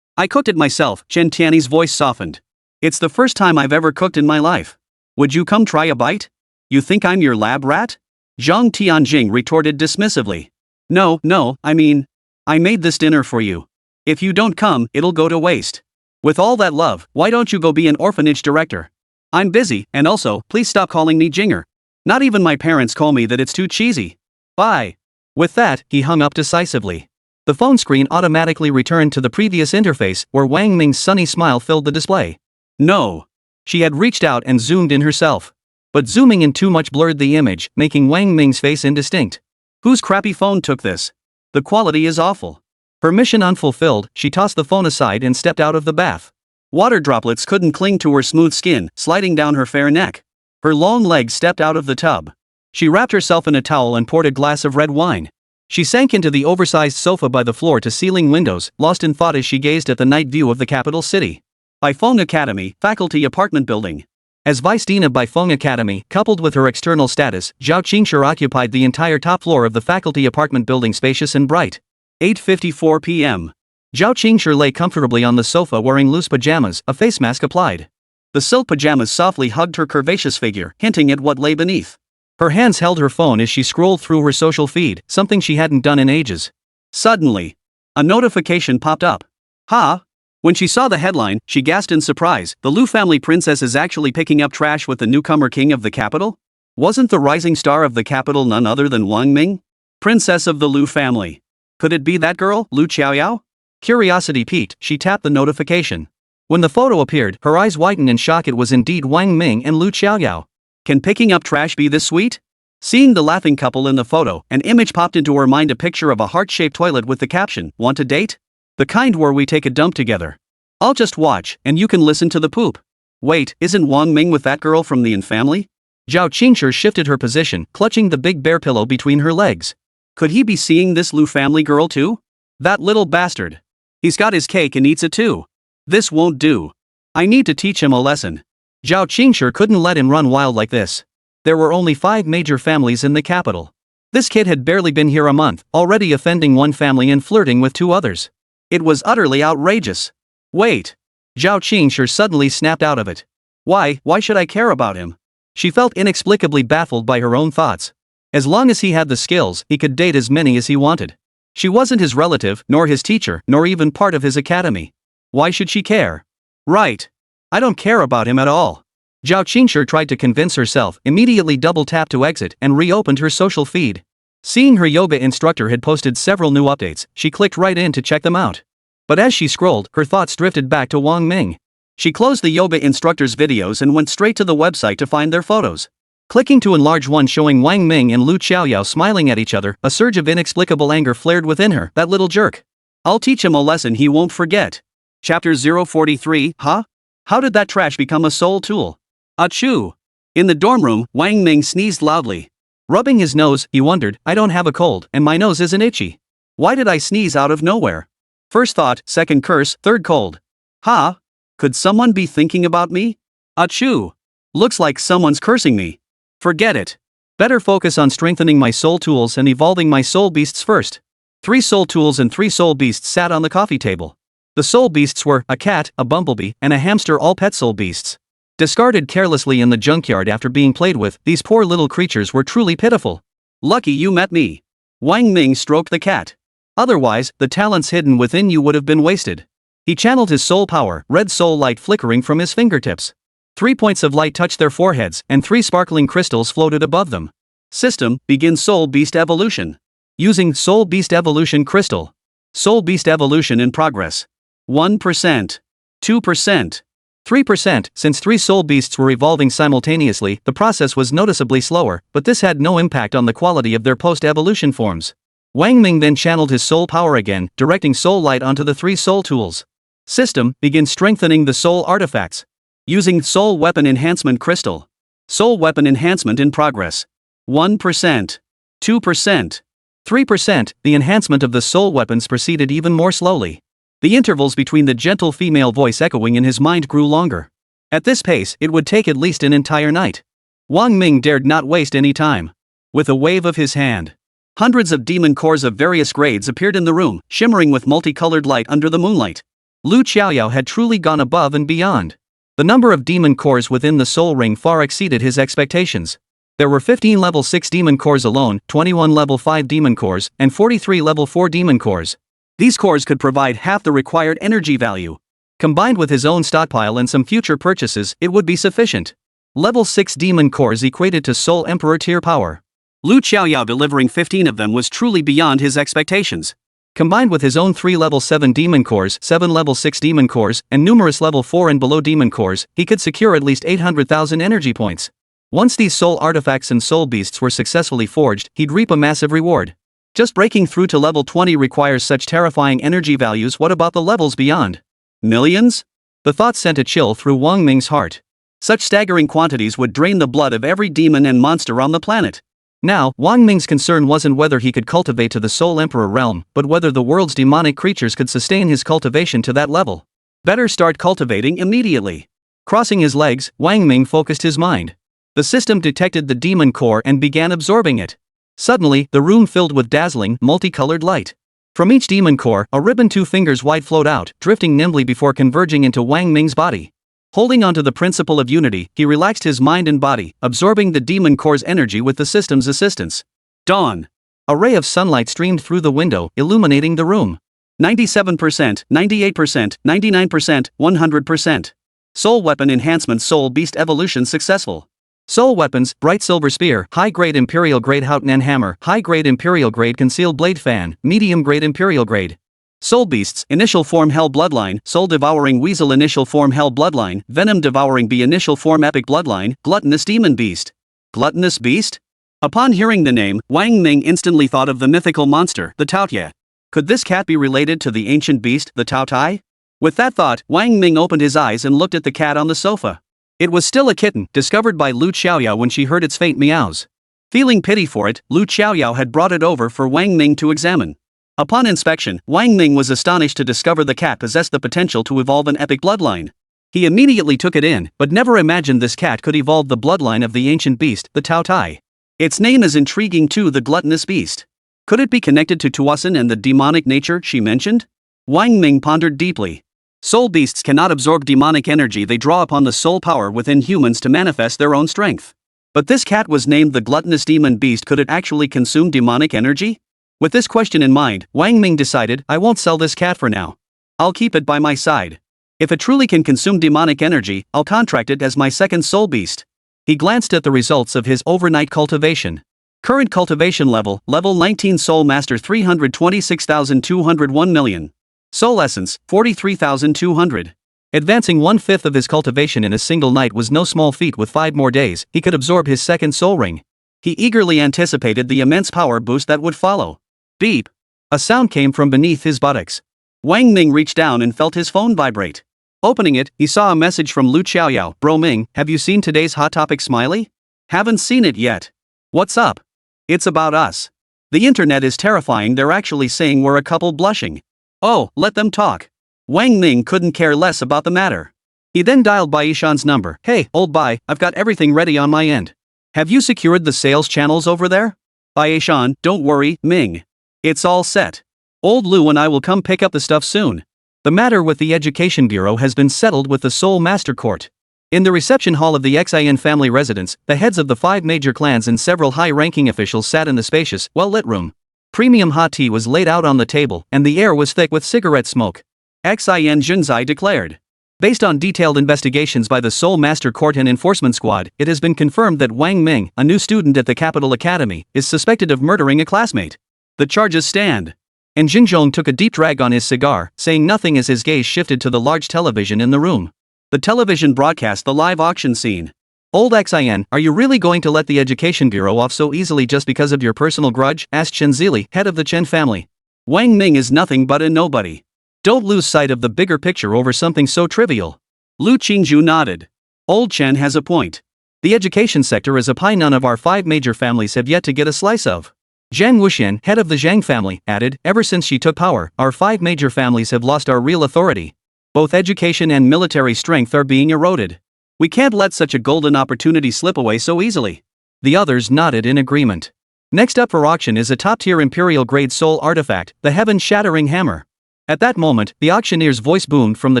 cooked it myself," Chen Tiany's voice softened. "It's the first time I've ever cooked in my life. Would you come try a bite? You think I'm your lab rat?" Zhang Tianjing retorted dismissively. No, I mean, I made this dinner for you. If you don't come, it'll go to waste. With all that love, why don't you go be an orphanage director? I'm busy, and also, please stop calling me Jinger. Not even my parents call me that, it's too cheesy. Bye." With that, he hung up decisively. The phone screen automatically returned to the previous interface, where Wang Ming's sunny smile filled the display. No. She had reached out and zoomed in herself. But zooming in too much blurred the image, making Wang Ming's face indistinct. Whose crappy phone took this? The quality is awful. Her mission unfulfilled, she tossed the phone aside and stepped out of the bath. Water droplets couldn't cling to her smooth skin, sliding down her fair neck. Her long legs stepped out of the tub. She wrapped herself in a towel and poured a glass of red wine. She sank into the oversized sofa by the floor-to-ceiling windows, lost in thought as she gazed at the night view of the capital city. Baifeng Academy, faculty apartment building. As vice dean of Baifeng Academy, coupled with her external status, Zhao Qingshi occupied the entire top floor of the faculty apartment building, spacious and bright. 8:54 p.m. Zhao Qingshi lay comfortably on the sofa wearing loose pajamas, a face mask applied. The silk pajamas softly hugged her curvaceous figure, hinting at what lay beneath. Her hands held her phone as she scrolled through her social feed, something she hadn't done in ages. Suddenly, a notification popped up. Ha! When she saw the headline, she gasped in surprise. The Lu family princess is actually picking up trash with the newcomer king of the capital? Wasn't the rising star of the capital none other than Wang Ming? Princess of the Lu family. Could it be that girl, Lu Xiaoyao? Curiosity piqued, she tapped the notification. When the photo appeared, her eyes widened in shock. It was indeed Wang Ming and Lu Xiaoyao. Can picking up trash be this sweet? Seeing the laughing couple in the photo, an image popped into her mind, a picture of a heart-shaped toilet with the caption, "Want to date? The kind where we take a dump together. I'll just watch, and you can listen to the poop." Wait, isn't Wang Ming with that girl from the Yin family? Zhao Qingshi shifted her position, clutching the big bear pillow between her legs. Could he be seeing this Lu family girl too? That little bastard. He's got his cake and eats it too. This won't do. I need to teach him a lesson. Zhao Qingshi couldn't let him run wild like this. There were only 5 major families in the capital. This kid had barely been here a month, already offending one family and flirting with 2 others. It was utterly outrageous. Wait. Zhao Qingshi suddenly snapped out of it. Why should I care about him? She felt inexplicably baffled by her own thoughts. As long as he had the skills, he could date as many as he wanted. She wasn't his relative, nor his teacher, nor even part of his academy. Why should she care? Right. I don't care about him at all. Zhao Qingshi tried to convince herself, immediately double-tapped to exit, and reopened her social feed. Seeing her yoga instructor had posted several new updates, she clicked right in to check them out. But as she scrolled, her thoughts drifted back to Wang Ming. She closed the yoga instructor's videos and went straight to the website to find their photos. Clicking to enlarge one showing Wang Ming and Lu Xiaoyao smiling at each other, a surge of inexplicable anger flared within her. That little jerk. I'll teach him a lesson he won't forget. Chapter 043, Huh? How did that trash become a soul tool? Achoo! In the dorm room, Wang Ming sneezed loudly. Rubbing his nose, he wondered, I don't have a cold, and my nose isn't itchy. Why did I sneeze out of nowhere? First thought, second curse, third cold. Huh? Could someone be thinking about me? Achoo! Looks like someone's cursing me. Forget it. Better focus on strengthening my soul tools and evolving my soul beasts first. 3 soul tools and 3 soul beasts sat on the coffee table. The soul beasts were a cat, a bumblebee, and a hamster, all pet soul beasts. Discarded carelessly in the junkyard after being played with, these poor little creatures were truly pitiful. Lucky you met me. Wang Ming stroked the cat. Otherwise, the talents hidden within you would have been wasted. He channeled his soul power, red soul light flickering from his fingertips. 3 points of light touched their foreheads, and 3 sparkling crystals floated above them. System, begin Soul Beast Evolution. Using Soul Beast Evolution Crystal. Soul Beast Evolution in progress. 1%. 2%. 3%. Since 3 soul beasts were evolving simultaneously, the process was noticeably slower, but this had no impact on the quality of their post-evolution forms. Wang Ming then channeled his soul power again, directing soul light onto the 3 soul tools. System, begin strengthening the soul artifacts. Using Soul Weapon Enhancement Crystal. Soul Weapon Enhancement in progress. 1%. 2%. 3%. The enhancement of the soul weapons proceeded even more slowly. The intervals between the gentle female voice echoing in his mind grew longer. At this pace, it would take at least an entire night. Wang Ming dared not waste any time. With a wave of his hand, hundreds of demon cores of various grades appeared in the room, shimmering with multicolored light under the moonlight. Lu Qiaoyao had truly gone above and beyond. The number of demon cores within the soul ring far exceeded his expectations. There were 15 level 6 demon cores alone, 21 level 5 demon cores, and 43 level 4 demon cores. These cores could provide half the required energy value. Combined with his own stockpile and some future purchases, it would be sufficient. Level 6 demon cores equated to Soul Emperor tier power. Lu Qiaoyao delivering 15 of them was truly beyond his expectations. Combined with his own 3 level 7 demon cores, 7 level 6 demon cores, and numerous level 4 and below demon cores, he could secure at least 800,000 energy points. Once these soul artifacts and soul beasts were successfully forged, he'd reap a massive reward. Just breaking through to level 20 requires such terrifying energy values. What about the levels beyond? Millions? The thought sent a chill through Wang Ming's heart. Such staggering quantities would drain the blood of every demon and monster on the planet. Now, Wang Ming's concern wasn't whether he could cultivate to the Soul Emperor realm, but whether the world's demonic creatures could sustain his cultivation to that level. Better start cultivating immediately. Crossing his legs, Wang Ming focused his mind. The system detected the demon core and began absorbing it. Suddenly, the room filled with dazzling, multicolored light. From each demon core, a ribbon 2 fingers wide flowed out, drifting nimbly before converging into Wang Ming's body. Holding onto the principle of unity, he relaxed his mind and body, absorbing the demon core's energy with the system's assistance. Dawn. A ray of sunlight streamed through the window, illuminating the room. 97%, 98%, 99%, 100%. Soul Weapon Enhancement Soul Beast Evolution successful. Soul Weapons, Bright Silver Spear, High-Grade Imperial Grade Houghton Hammer, High-Grade Imperial Grade Concealed Blade Fan, Medium-Grade Imperial Grade. Soul Beasts, Initial Form Hell Bloodline, Soul Devouring Weasel Initial Form Hell Bloodline, Venom Devouring Bee Initial Form Epic Bloodline, Gluttonous Demon Beast. Gluttonous Beast? Upon hearing the name, Wang Ming instantly thought of the mythical monster, the Taotie. Could this cat be related to the ancient beast, the Taotie? With that thought, Wang Ming opened his eyes and looked at the cat on the sofa. It was still a kitten, discovered by Lu Qiaoyao when she heard its faint meows. Feeling pity for it, Lu Qiaoyao had brought it over for Wang Ming to examine. Upon inspection, Wang Ming was astonished to discover the cat possessed the potential to evolve an epic bloodline. He immediately took it in, but never imagined this cat could evolve the bloodline of the ancient beast, the Taotie. Its name is intriguing too, the gluttonous beast. Could it be connected to Tuasin and the demonic nature she mentioned? Wang Ming pondered deeply. Soul beasts cannot absorb demonic energy, they draw upon the soul power within humans to manifest their own strength. But this cat was named the gluttonous demon beast. Could it actually consume demonic energy? With this question in mind, Wang Ming decided, I won't sell this cat for now. I'll keep it by my side. If it truly can consume demonic energy, I'll contract it as my second soul beast. He glanced at the results of his overnight cultivation. Current cultivation level, level 19 Soul Master 326,201 million. Soul Essence, 43,200. Advancing 1/5 of his cultivation in a single night was no small feat. With 5 more days, he could absorb his second soul ring. He eagerly anticipated the immense power boost that would follow. Beep! A sound came from beneath his buttocks. Wang Ming reached down and felt his phone vibrate. Opening it, he saw a message from Lu Xiaoyao. Bro Ming, have you seen today's Hot Topic smiley? Haven't seen it yet. What's up? It's about us. The internet is terrifying, they're actually saying we're a couple blushing. Oh, let them talk. Wang Ming couldn't care less about the matter. He then dialed Bai Yishan's number. Hey, old Bai, I've got everything ready on my end. Have you secured the sales channels over there? Bai Yishan, don't worry, Ming. It's all set. Old Lu and I will come pick up the stuff soon. The matter with the Education Bureau has been settled with the Seoul Master Court. In the reception hall of the Xin family residence, the heads of the 5 major clans and several high-ranking officials sat in the spacious, well-lit room. Premium hot tea was laid out on the table, and the air was thick with cigarette smoke. Xin Junzai declared. Based on detailed investigations by the Seoul Master Court and Enforcement Squad, it has been confirmed that Wang Ming, a new student at the Capital Academy, is suspected of murdering a classmate. The charges stand. And Jinzhong took a deep drag on his cigar, saying nothing as his gaze shifted to the large television in the room. The television broadcast the live auction scene. Old Xin, are you really going to let the Education Bureau off so easily just because of your personal grudge? Asked Chen Zili, head of the Chen family. Wang Ming is nothing but a nobody. Don't lose sight of the bigger picture over something so trivial. Lu Qingju nodded. Old Chen has a point. The education sector is a pie none of our 5 major families have yet to get a slice of. Zhang Wuxian, head of the Zhang family, added, ever since she took power, our 5 major families have lost our real authority. Both education and military strength are being eroded. We can't let such a golden opportunity slip away so easily. The others nodded in agreement. Next up for auction is a top-tier imperial-grade soul artifact, the heaven-shattering hammer. At that moment, the auctioneer's voice boomed from the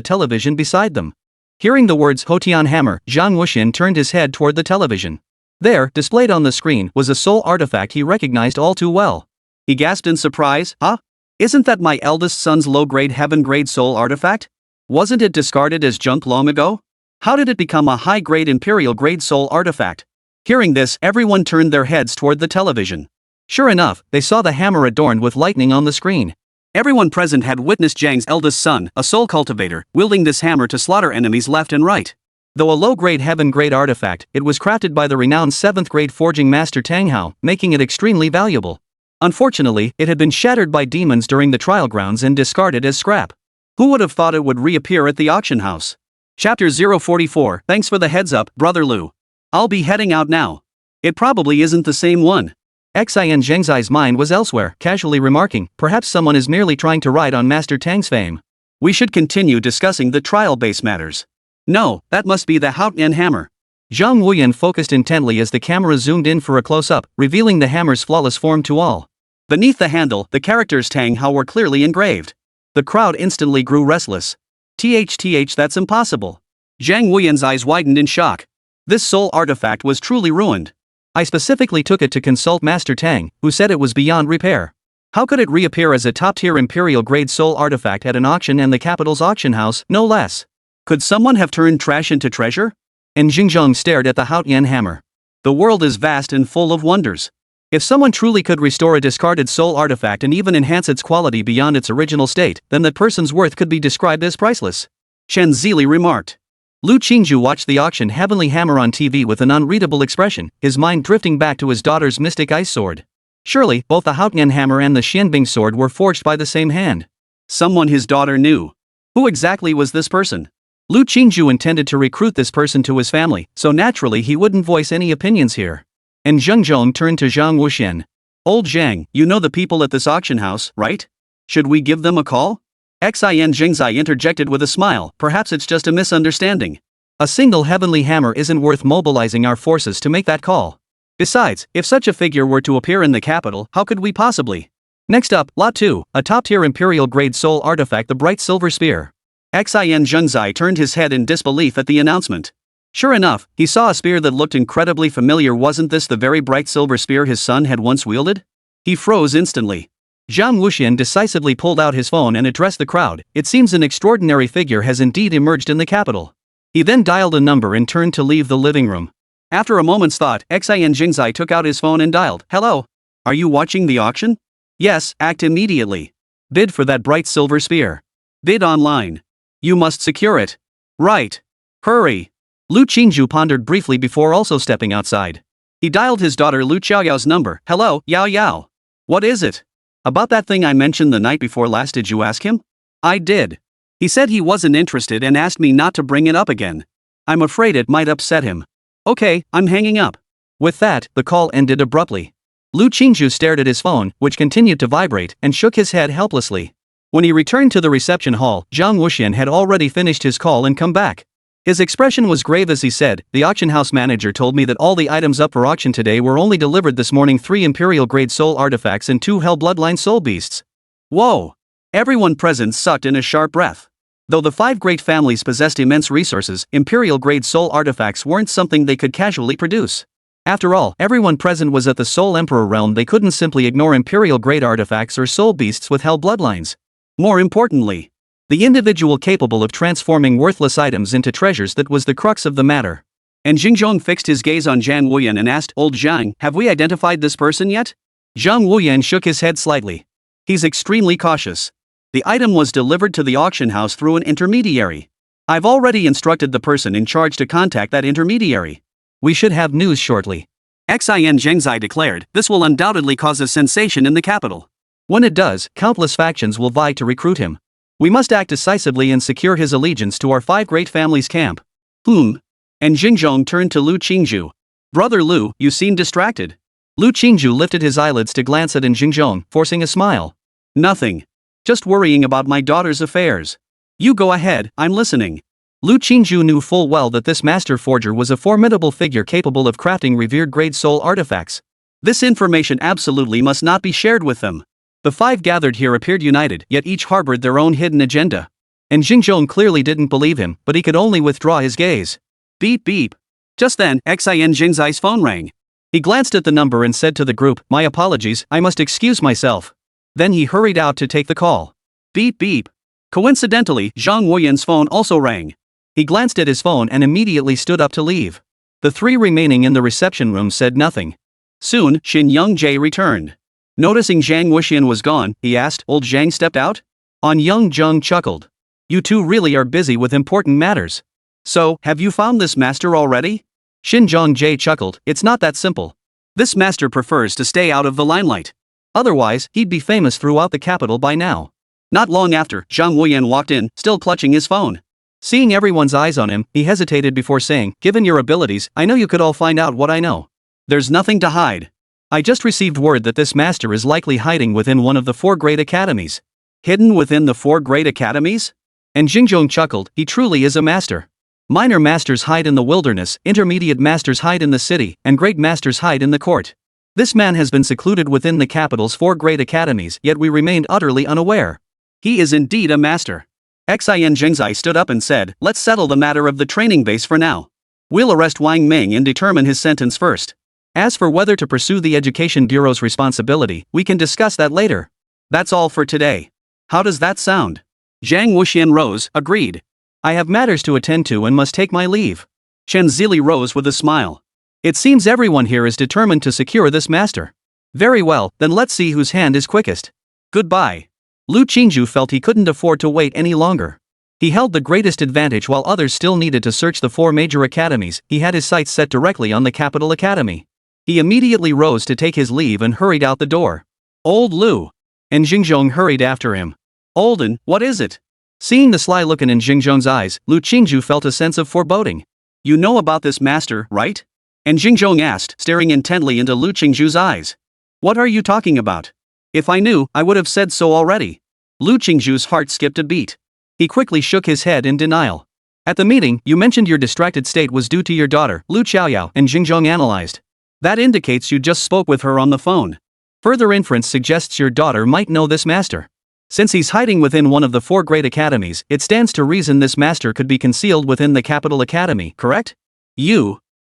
television beside them. Hearing the words Hotian hammer, Zhang Wuxian turned his head toward the television. There, displayed on the screen, was a soul artifact he recognized all too well. He gasped in surprise, huh? Isn't that my eldest son's low-grade heaven-grade soul artifact? Wasn't it discarded as junk long ago? How did it become a high-grade imperial-grade soul artifact? Hearing this, everyone turned their heads toward the television. Sure enough, they saw the hammer adorned with lightning on the screen. Everyone present had witnessed Zhang's eldest son, a soul cultivator, wielding this hammer to slaughter enemies left and right. Though a low-grade heaven-grade artifact, it was crafted by the renowned 7th-grade forging master Tang Hao, making it extremely valuable. Unfortunately, it had been shattered by demons during the trial grounds and discarded as scrap. Who would have thought it would reappear at the auction house? Chapter 044, thanks for the heads up, Brother Lu. I'll be heading out now. It probably isn't the same one. Xin Zhengzai's mind was elsewhere, casually remarking, perhaps someone is merely trying to ride on Master Tang's fame. We should continue discussing the trial-based matters. No, that must be the Houtian hammer. Zhang Wuyan focused intently as the camera zoomed in for a close-up, revealing the hammer's flawless form to all. Beneath the handle, the characters Tang Hao were clearly engraved. The crowd instantly grew restless. THTH, that's impossible. Zhang Wuyan's eyes widened in shock. This soul artifact was truly ruined. I specifically took it to consult Master Tang, who said it was beyond repair. How could it reappear as a top-tier imperial-grade soul artifact at an auction and the capital's auction house, no less? Could someone have turned trash into treasure? And Xingzhong stared at the Houtian hammer. The world is vast and full of wonders. If someone truly could restore a discarded soul artifact and even enhance its quality beyond its original state, then that person's worth could be described as priceless. Chen Zili remarked. Lu Qingju watched the auction heavenly hammer on TV with an unreadable expression, his mind drifting back to his daughter's mystic ice sword. Surely, both the Houtian hammer and the Xianbing sword were forged by the same hand. Someone his daughter knew. Who exactly was this person? Lu Qingju intended to recruit this person to his family, so naturally he wouldn't voice any opinions here. And Zheng Zhong turned to Zhang Wuxian. Old Zhang, you know the people at this auction house, right? Should we give them a call? Xin Jingzai interjected with a smile, perhaps it's just a misunderstanding. A single heavenly hammer isn't worth mobilizing our forces to make that call. Besides, if such a figure were to appear in the capital, how could we possibly? Next up, Lot 2, a top-tier imperial-grade soul artifact, the bright silver spear. Xin Zhengzai turned his head in disbelief at the announcement. Sure enough, he saw a spear that looked incredibly familiar. Wasn't this the very bright silver spear his son had once wielded? He froze instantly. Zhang Wuxian decisively pulled out his phone and addressed the crowd. It seems an extraordinary figure has indeed emerged in the capital. He then dialed a number and turned to leave the living room. After a moment's thought, Xin Jingzai took out his phone and dialed. Hello? Are you watching the auction? Yes, act immediately. Bid for that bright silver spear. Bid online. You must secure it. Right. Hurry. Lu Qingju pondered briefly before also stepping outside. He dialed his daughter Lu Xiaoyao's number. Hello, Yao Yao. What is it? About that thing I mentioned the night before last, did you ask him? I did. He said he wasn't interested and asked me not to bring it up again. I'm afraid it might upset him. Okay, I'm hanging up. With that, the call ended abruptly. Lu Qingju stared at his phone, which continued to vibrate, and shook his head helplessly. When he returned to the reception hall, Zhang Wuxian had already finished his call and come back. His expression was grave as he said, "The auction house manager told me that all the items up for auction today were only delivered this morning: 3 Imperial-grade soul artifacts and 2 Hell Bloodline soul beasts." Whoa! Everyone present sucked in a sharp breath. Though the 5 great families possessed immense resources, Imperial-grade soul artifacts weren't something they could casually produce. After all, everyone present was at the Soul Emperor realm. They couldn't simply ignore Imperial-grade artifacts or soul beasts with Hell Bloodlines. More importantly, the individual capable of transforming worthless items into treasures, that was the crux of the matter. And Xingzhong fixed his gaze on Zhang Wuyan and asked, "Old Zhang, have we identified this person yet?" Zhang Wuyan shook his head slightly. He's extremely cautious. The item was delivered to the auction house through an intermediary. I've already instructed the person in charge to contact that intermediary. We should have news shortly. Xin Zhengzai declared, "This will undoubtedly cause a sensation in the capital. When it does, countless factions will vie to recruit him. We must act decisively and secure his allegiance to our 5 great families' camp." And Xingzhong turned to Lu Qingju. "Brother Lu, you seem distracted." Lu Qingju lifted his eyelids to glance at Xingzhong, forcing a smile. "Nothing. Just worrying about my daughter's affairs." "You go ahead, I'm listening." Lu Qingju knew full well that this master forger was a formidable figure capable of crafting revered grade soul artifacts. This information absolutely must not be shared with them. The 5 gathered here appeared united, yet each harbored their own hidden agenda. And Xingzhong clearly didn't believe him, but he could only withdraw his gaze. Beep beep. Just then, Xin Zhengzai's phone rang. He glanced at the number and said to the group, "My apologies, I must excuse myself." Then he hurried out to take the call. Beep beep. Coincidentally, Zhang Wuyan's phone also rang. He glanced at his phone and immediately stood up to leave. The 3 remaining in the reception room said nothing. Soon, Xin Youngjie returned. Noticing Zhang Wuxian was gone, he asked, "Old Zhang stepped out?" On Young chuckled. "You two really are busy with important matters. So, have you found this master already?" Xin Youngjie chuckled, "It's not that simple. This master prefers to stay out of the limelight. Otherwise, he'd be famous throughout the capital by now." Not long after, Zhang Wuyan walked in, still clutching his phone. Seeing everyone's eyes on him, he hesitated before saying, "Given your abilities, I know you could all find out what I know. There's nothing to hide. I just received word that this master is likely hiding within one of the 4 great academies." "Hidden within the 4 great academies?" And Xingzhong chuckled, "He truly is a master. Minor masters hide in the wilderness, intermediate masters hide in the city, and great masters hide in the court. This man has been secluded within the capital's 4 great academies, yet we remained utterly unaware. He is indeed a master." Xin Zhengzai stood up and said, "Let's settle the matter of the training base for now. We'll arrest Wang Ming and determine his sentence first. As for whether to pursue the Education Bureau's responsibility, we can discuss that later. That's all for today. How does that sound?" Zhang Wuxian rose, agreed. "I have matters to attend to and must take my leave." Chen Zili rose with a smile. "It seems everyone here is determined to secure this master. Very well, then let's see whose hand is quickest. Goodbye." Lu Qingju felt he couldn't afford to wait any longer. He held the greatest advantage while others still needed to search the 4 major academies. He had his sights set directly on the capital academy. He immediately rose to take his leave and hurried out the door. "Old Lu." And Xingzhong hurried after him. "Olden, what is it?" Seeing the sly look in Xingzhong's eyes, Lu Qingju felt a sense of foreboding. "You know about this master, right?" And Xingzhong asked, staring intently into Lu Qingju's eyes. "What are you talking about? If I knew, I would have said so already." Lu Qingju's heart skipped a beat. He quickly shook his head in denial. "At the meeting, you mentioned your distracted state was due to your daughter, Lu Qiaoyao," and Xingzhong analyzed. "That indicates you just spoke with her on the phone. Further inference suggests your daughter might know this master. Since he's hiding within one of the 4 great academies, it stands to reason this master could be concealed within the capital academy, correct?"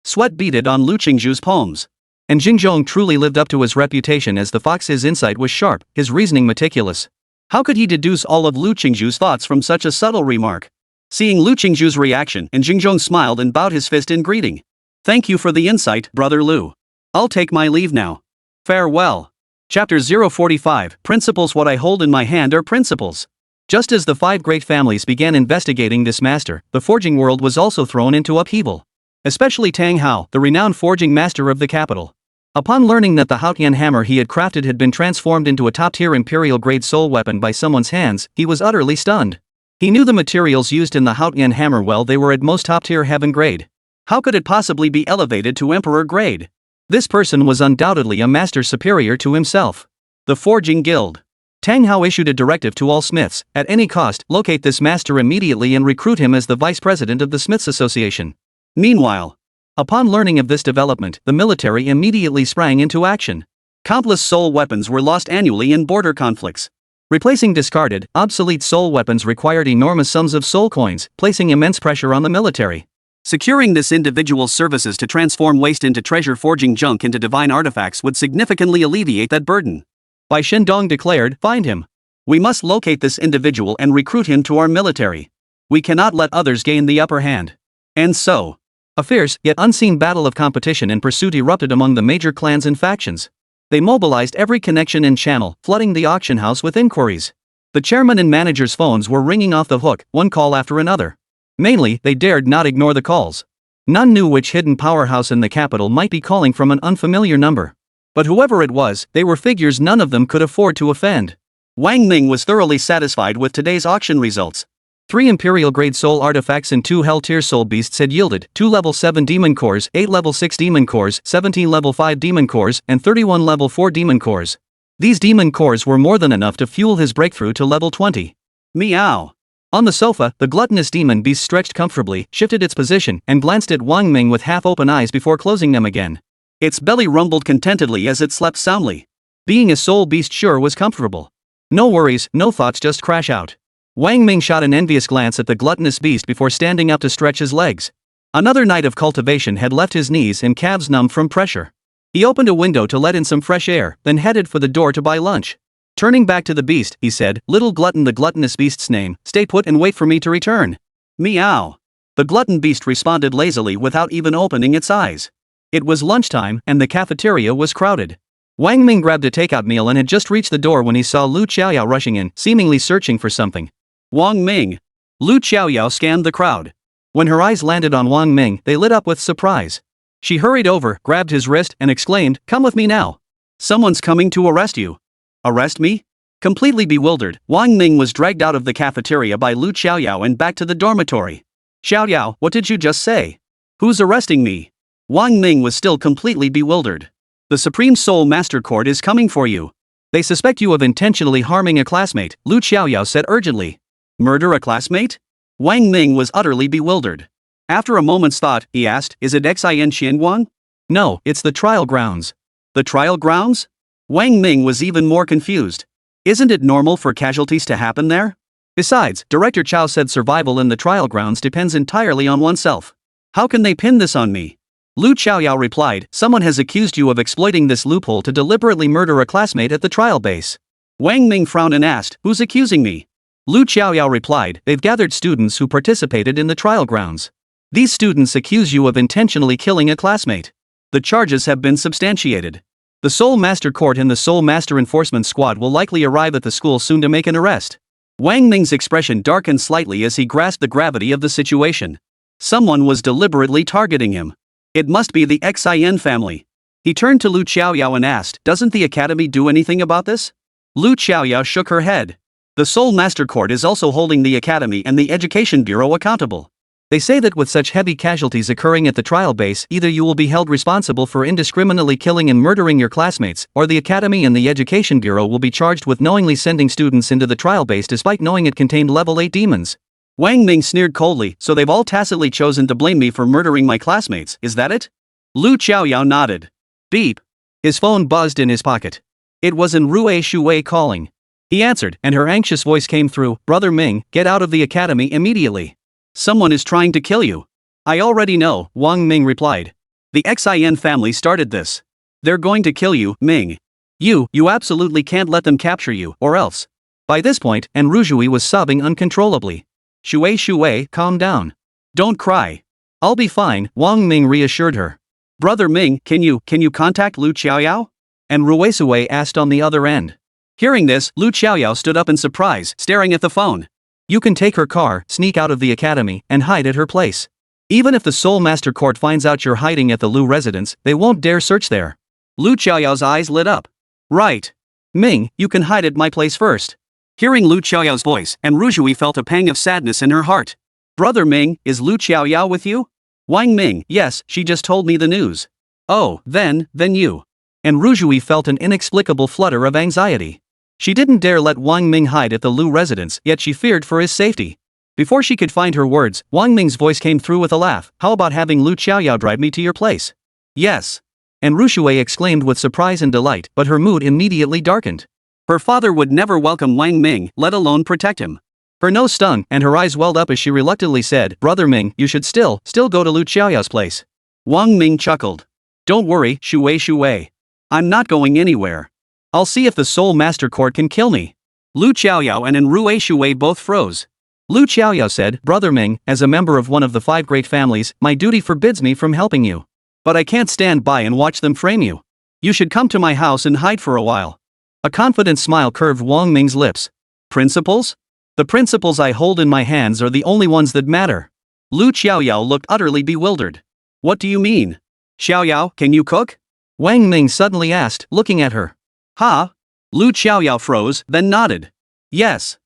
Sweat beaded on Lu Qingju's palms. And Xingzhong truly lived up to his reputation as the fox. His insight was sharp, his reasoning meticulous. How could he deduce all of Lu Qingju's thoughts from such a subtle remark? Seeing Lu Qingju's reaction, and Xingzhong smiled and bowed his fist in greeting. "Thank you for the insight, Brother Lu. I'll take my leave now. Farewell." Chapter 045, Principles. What I hold in my hand are principles. Just as the 5 great families began investigating this master, the forging world was also thrown into upheaval. Especially Tang Hao, the renowned forging master of the capital. Upon learning that the Haotian hammer he had crafted had been transformed into a top-tier imperial-grade soul weapon by someone's hands, he was utterly stunned. He knew the materials used in the Haotian hammer well, they were at most top-tier heaven grade. How could it possibly be elevated to emperor grade? This person was undoubtedly a master superior to himself. The Forging Guild. Tang Hao issued a directive to all smiths, at any cost, locate this master immediately and recruit him as the vice president of the Smiths Association. Meanwhile, upon learning of this development, the military immediately sprang into action. Countless soul weapons were lost annually in border conflicts. Replacing discarded, obsolete soul weapons required enormous sums of soul coins, placing immense pressure on the military. Securing this individual's services to transform waste into treasure, forging junk into divine artifacts would significantly alleviate that burden. Bai Shindong declared, "Find him. We must locate this individual and recruit him to our military. We cannot let others gain the upper hand." And so, a fierce, yet unseen battle of competition and pursuit erupted among the major clans and factions. They mobilized every connection and channel, flooding the auction house with inquiries. The chairman and manager's phones were ringing off the hook, one call after another. Mainly, they dared not ignore the calls. None knew which hidden powerhouse in the capital might be calling from an unfamiliar number. But whoever it was, they were figures none of them could afford to offend. Wang Ming was thoroughly satisfied with today's auction results. 3 Imperial-grade soul artifacts and 2 Hell-tier soul beasts had yielded 2 level 7 demon cores, 8 level 6 demon cores, 17 level 5 demon cores, and 31 level 4 demon cores. These demon cores were more than enough to fuel his breakthrough to level 20. Meow. On the sofa, the gluttonous demon beast stretched comfortably, shifted its position, and glanced at Wang Ming with half-open eyes before closing them again. Its belly rumbled contentedly as it slept soundly. Being a soul beast sure was comfortable. No worries, no thoughts, just crash out. Wang Ming shot an envious glance at the gluttonous beast before standing up to stretch his legs. Another night of cultivation had left his knees and calves numb from pressure. He opened a window to let in some fresh air, then headed for the door to buy lunch. Turning back to the beast, he said, "Little glutton," the gluttonous beast's name, "stay put and wait for me to return." Meow. The glutton beast responded lazily without even opening its eyes. It was lunchtime, and the cafeteria was crowded. Wang Ming grabbed a takeout meal and had just reached the door when he saw Lu Qiaoyao rushing in, seemingly searching for something. Wang Ming. Lu Qiaoyao scanned the crowd. When her eyes landed on Wang Ming, they lit up with surprise. She hurried over, grabbed his wrist, and exclaimed, "Come with me now. Someone's coming to arrest you." Arrest me? Completely bewildered, Wang Ming was dragged out of the cafeteria by Lu Qiaoyao and back to the dormitory. "Xiaoyao, what did you just say? Who's arresting me?" Wang Ming was still completely bewildered. "The Supreme Soul Master Court is coming for you. They suspect you of intentionally harming a classmate," Lu Qiaoyao said urgently. "Murder a classmate?" Wang Ming was utterly bewildered. After a moment's thought, he asked, "Is it Xin Xianguang?" "No, it's the trial grounds." "The trial grounds?" Wang Ming was even more confused. Isn't it normal for casualties to happen there? Besides, Director Chow said survival in the trial grounds depends entirely on oneself. How can they pin this on me? Lu Qiaoyao replied, "Someone has accused you of exploiting this loophole to deliberately murder a classmate at the trial base." Wang Ming frowned and asked, "Who's accusing me?" Lu Qiaoyao replied, "They've gathered students who participated in the trial grounds. These students accuse you of intentionally killing a classmate. The charges have been substantiated. The Soul Master Court and the Soul Master Enforcement Squad will likely arrive at the school soon to make an arrest." Wang Ming's expression darkened slightly as he grasped the gravity of the situation. Someone was deliberately targeting him. It must be the Xin family. He turned to Lu Qiaoyao and asked, "Doesn't the academy do anything about this?" Lu Qiaoyao shook her head. "The Soul Master Court is also holding the academy and the Education Bureau accountable. They say that with such heavy casualties occurring at the trial base, either you will be held responsible for indiscriminately killing and murdering your classmates, or the academy and the Education Bureau will be charged with knowingly sending students into the trial base despite knowing it contained level 8 demons." Wang Ming sneered coldly, "So they've all tacitly chosen to blame me for murdering my classmates, is that it?" Lu Qiaoyao nodded. Beep. His phone buzzed in his pocket. It was Rui Shui calling. He answered, and her anxious voice came through, "Brother Ming, get out of the academy immediately. Someone is trying to kill you." "I already know," Wang Ming replied. "The Xin family started this. They're going to kill you, Ming. You absolutely can't let them capture you, or else." By this point, Rujui was sobbing uncontrollably. Shui, calm down. Don't cry. I'll be fine, Wang Ming reassured her. "Brother Ming, can you contact Lu Qiaoyao?" And Ruesue asked on the other end. Hearing this, Lu Qiaoyao stood up in surprise, staring at the phone. "You can take her car, sneak out of the academy, and hide at her place. Even if the Soul Master Court finds out you're hiding at the Lu residence, they won't dare search there. Lu Xiaoyao's eyes lit up. Right. Ming, you can hide at my place first. Hearing Lu Xiaoyao's voice, and Ruzhui felt a pang of sadness in her heart. Brother Ming, is Lu Xiaoyao with you? Wang Ming, yes, she just told me the news. Oh, then you. And Ruzhui felt an inexplicable flutter of anxiety. She didn't dare let Wang Ming hide at the Lu residence, yet she feared for his safety. Before she could find her words, Wang Ming's voice came through with a laugh. How about having Lu Xiaoyao drive me to your place? Yes. And Ruzhui exclaimed with surprise and delight, but her mood immediately darkened. Her father would never welcome Wang Ming, let alone protect him. Her nose stung, and her eyes welled up as she reluctantly said, Brother Ming, you should still go to Lu Xiaoyao's place. Wang Ming chuckled. Don't worry, Shui. I'm not going anywhere. I'll see if the Soul Master Court can kill me. Lu Xiaoyao and Enrui Shui both froze. Lu Xiaoyao said, Brother Ming, as a member of one of the 5 great families, my duty forbids me from helping you. But I can't stand by and watch them frame you. You should come to my house and hide for a while. A confident smile curved Wang Ming's lips. Principles? The principles I hold in my hands are the only ones that matter. Lu Xiaoyao looked utterly bewildered. What do you mean? Xiaoyao, can you cook? Wang Ming suddenly asked, looking at her. Huh? Lu Xiaoyao froze, then nodded. Yes.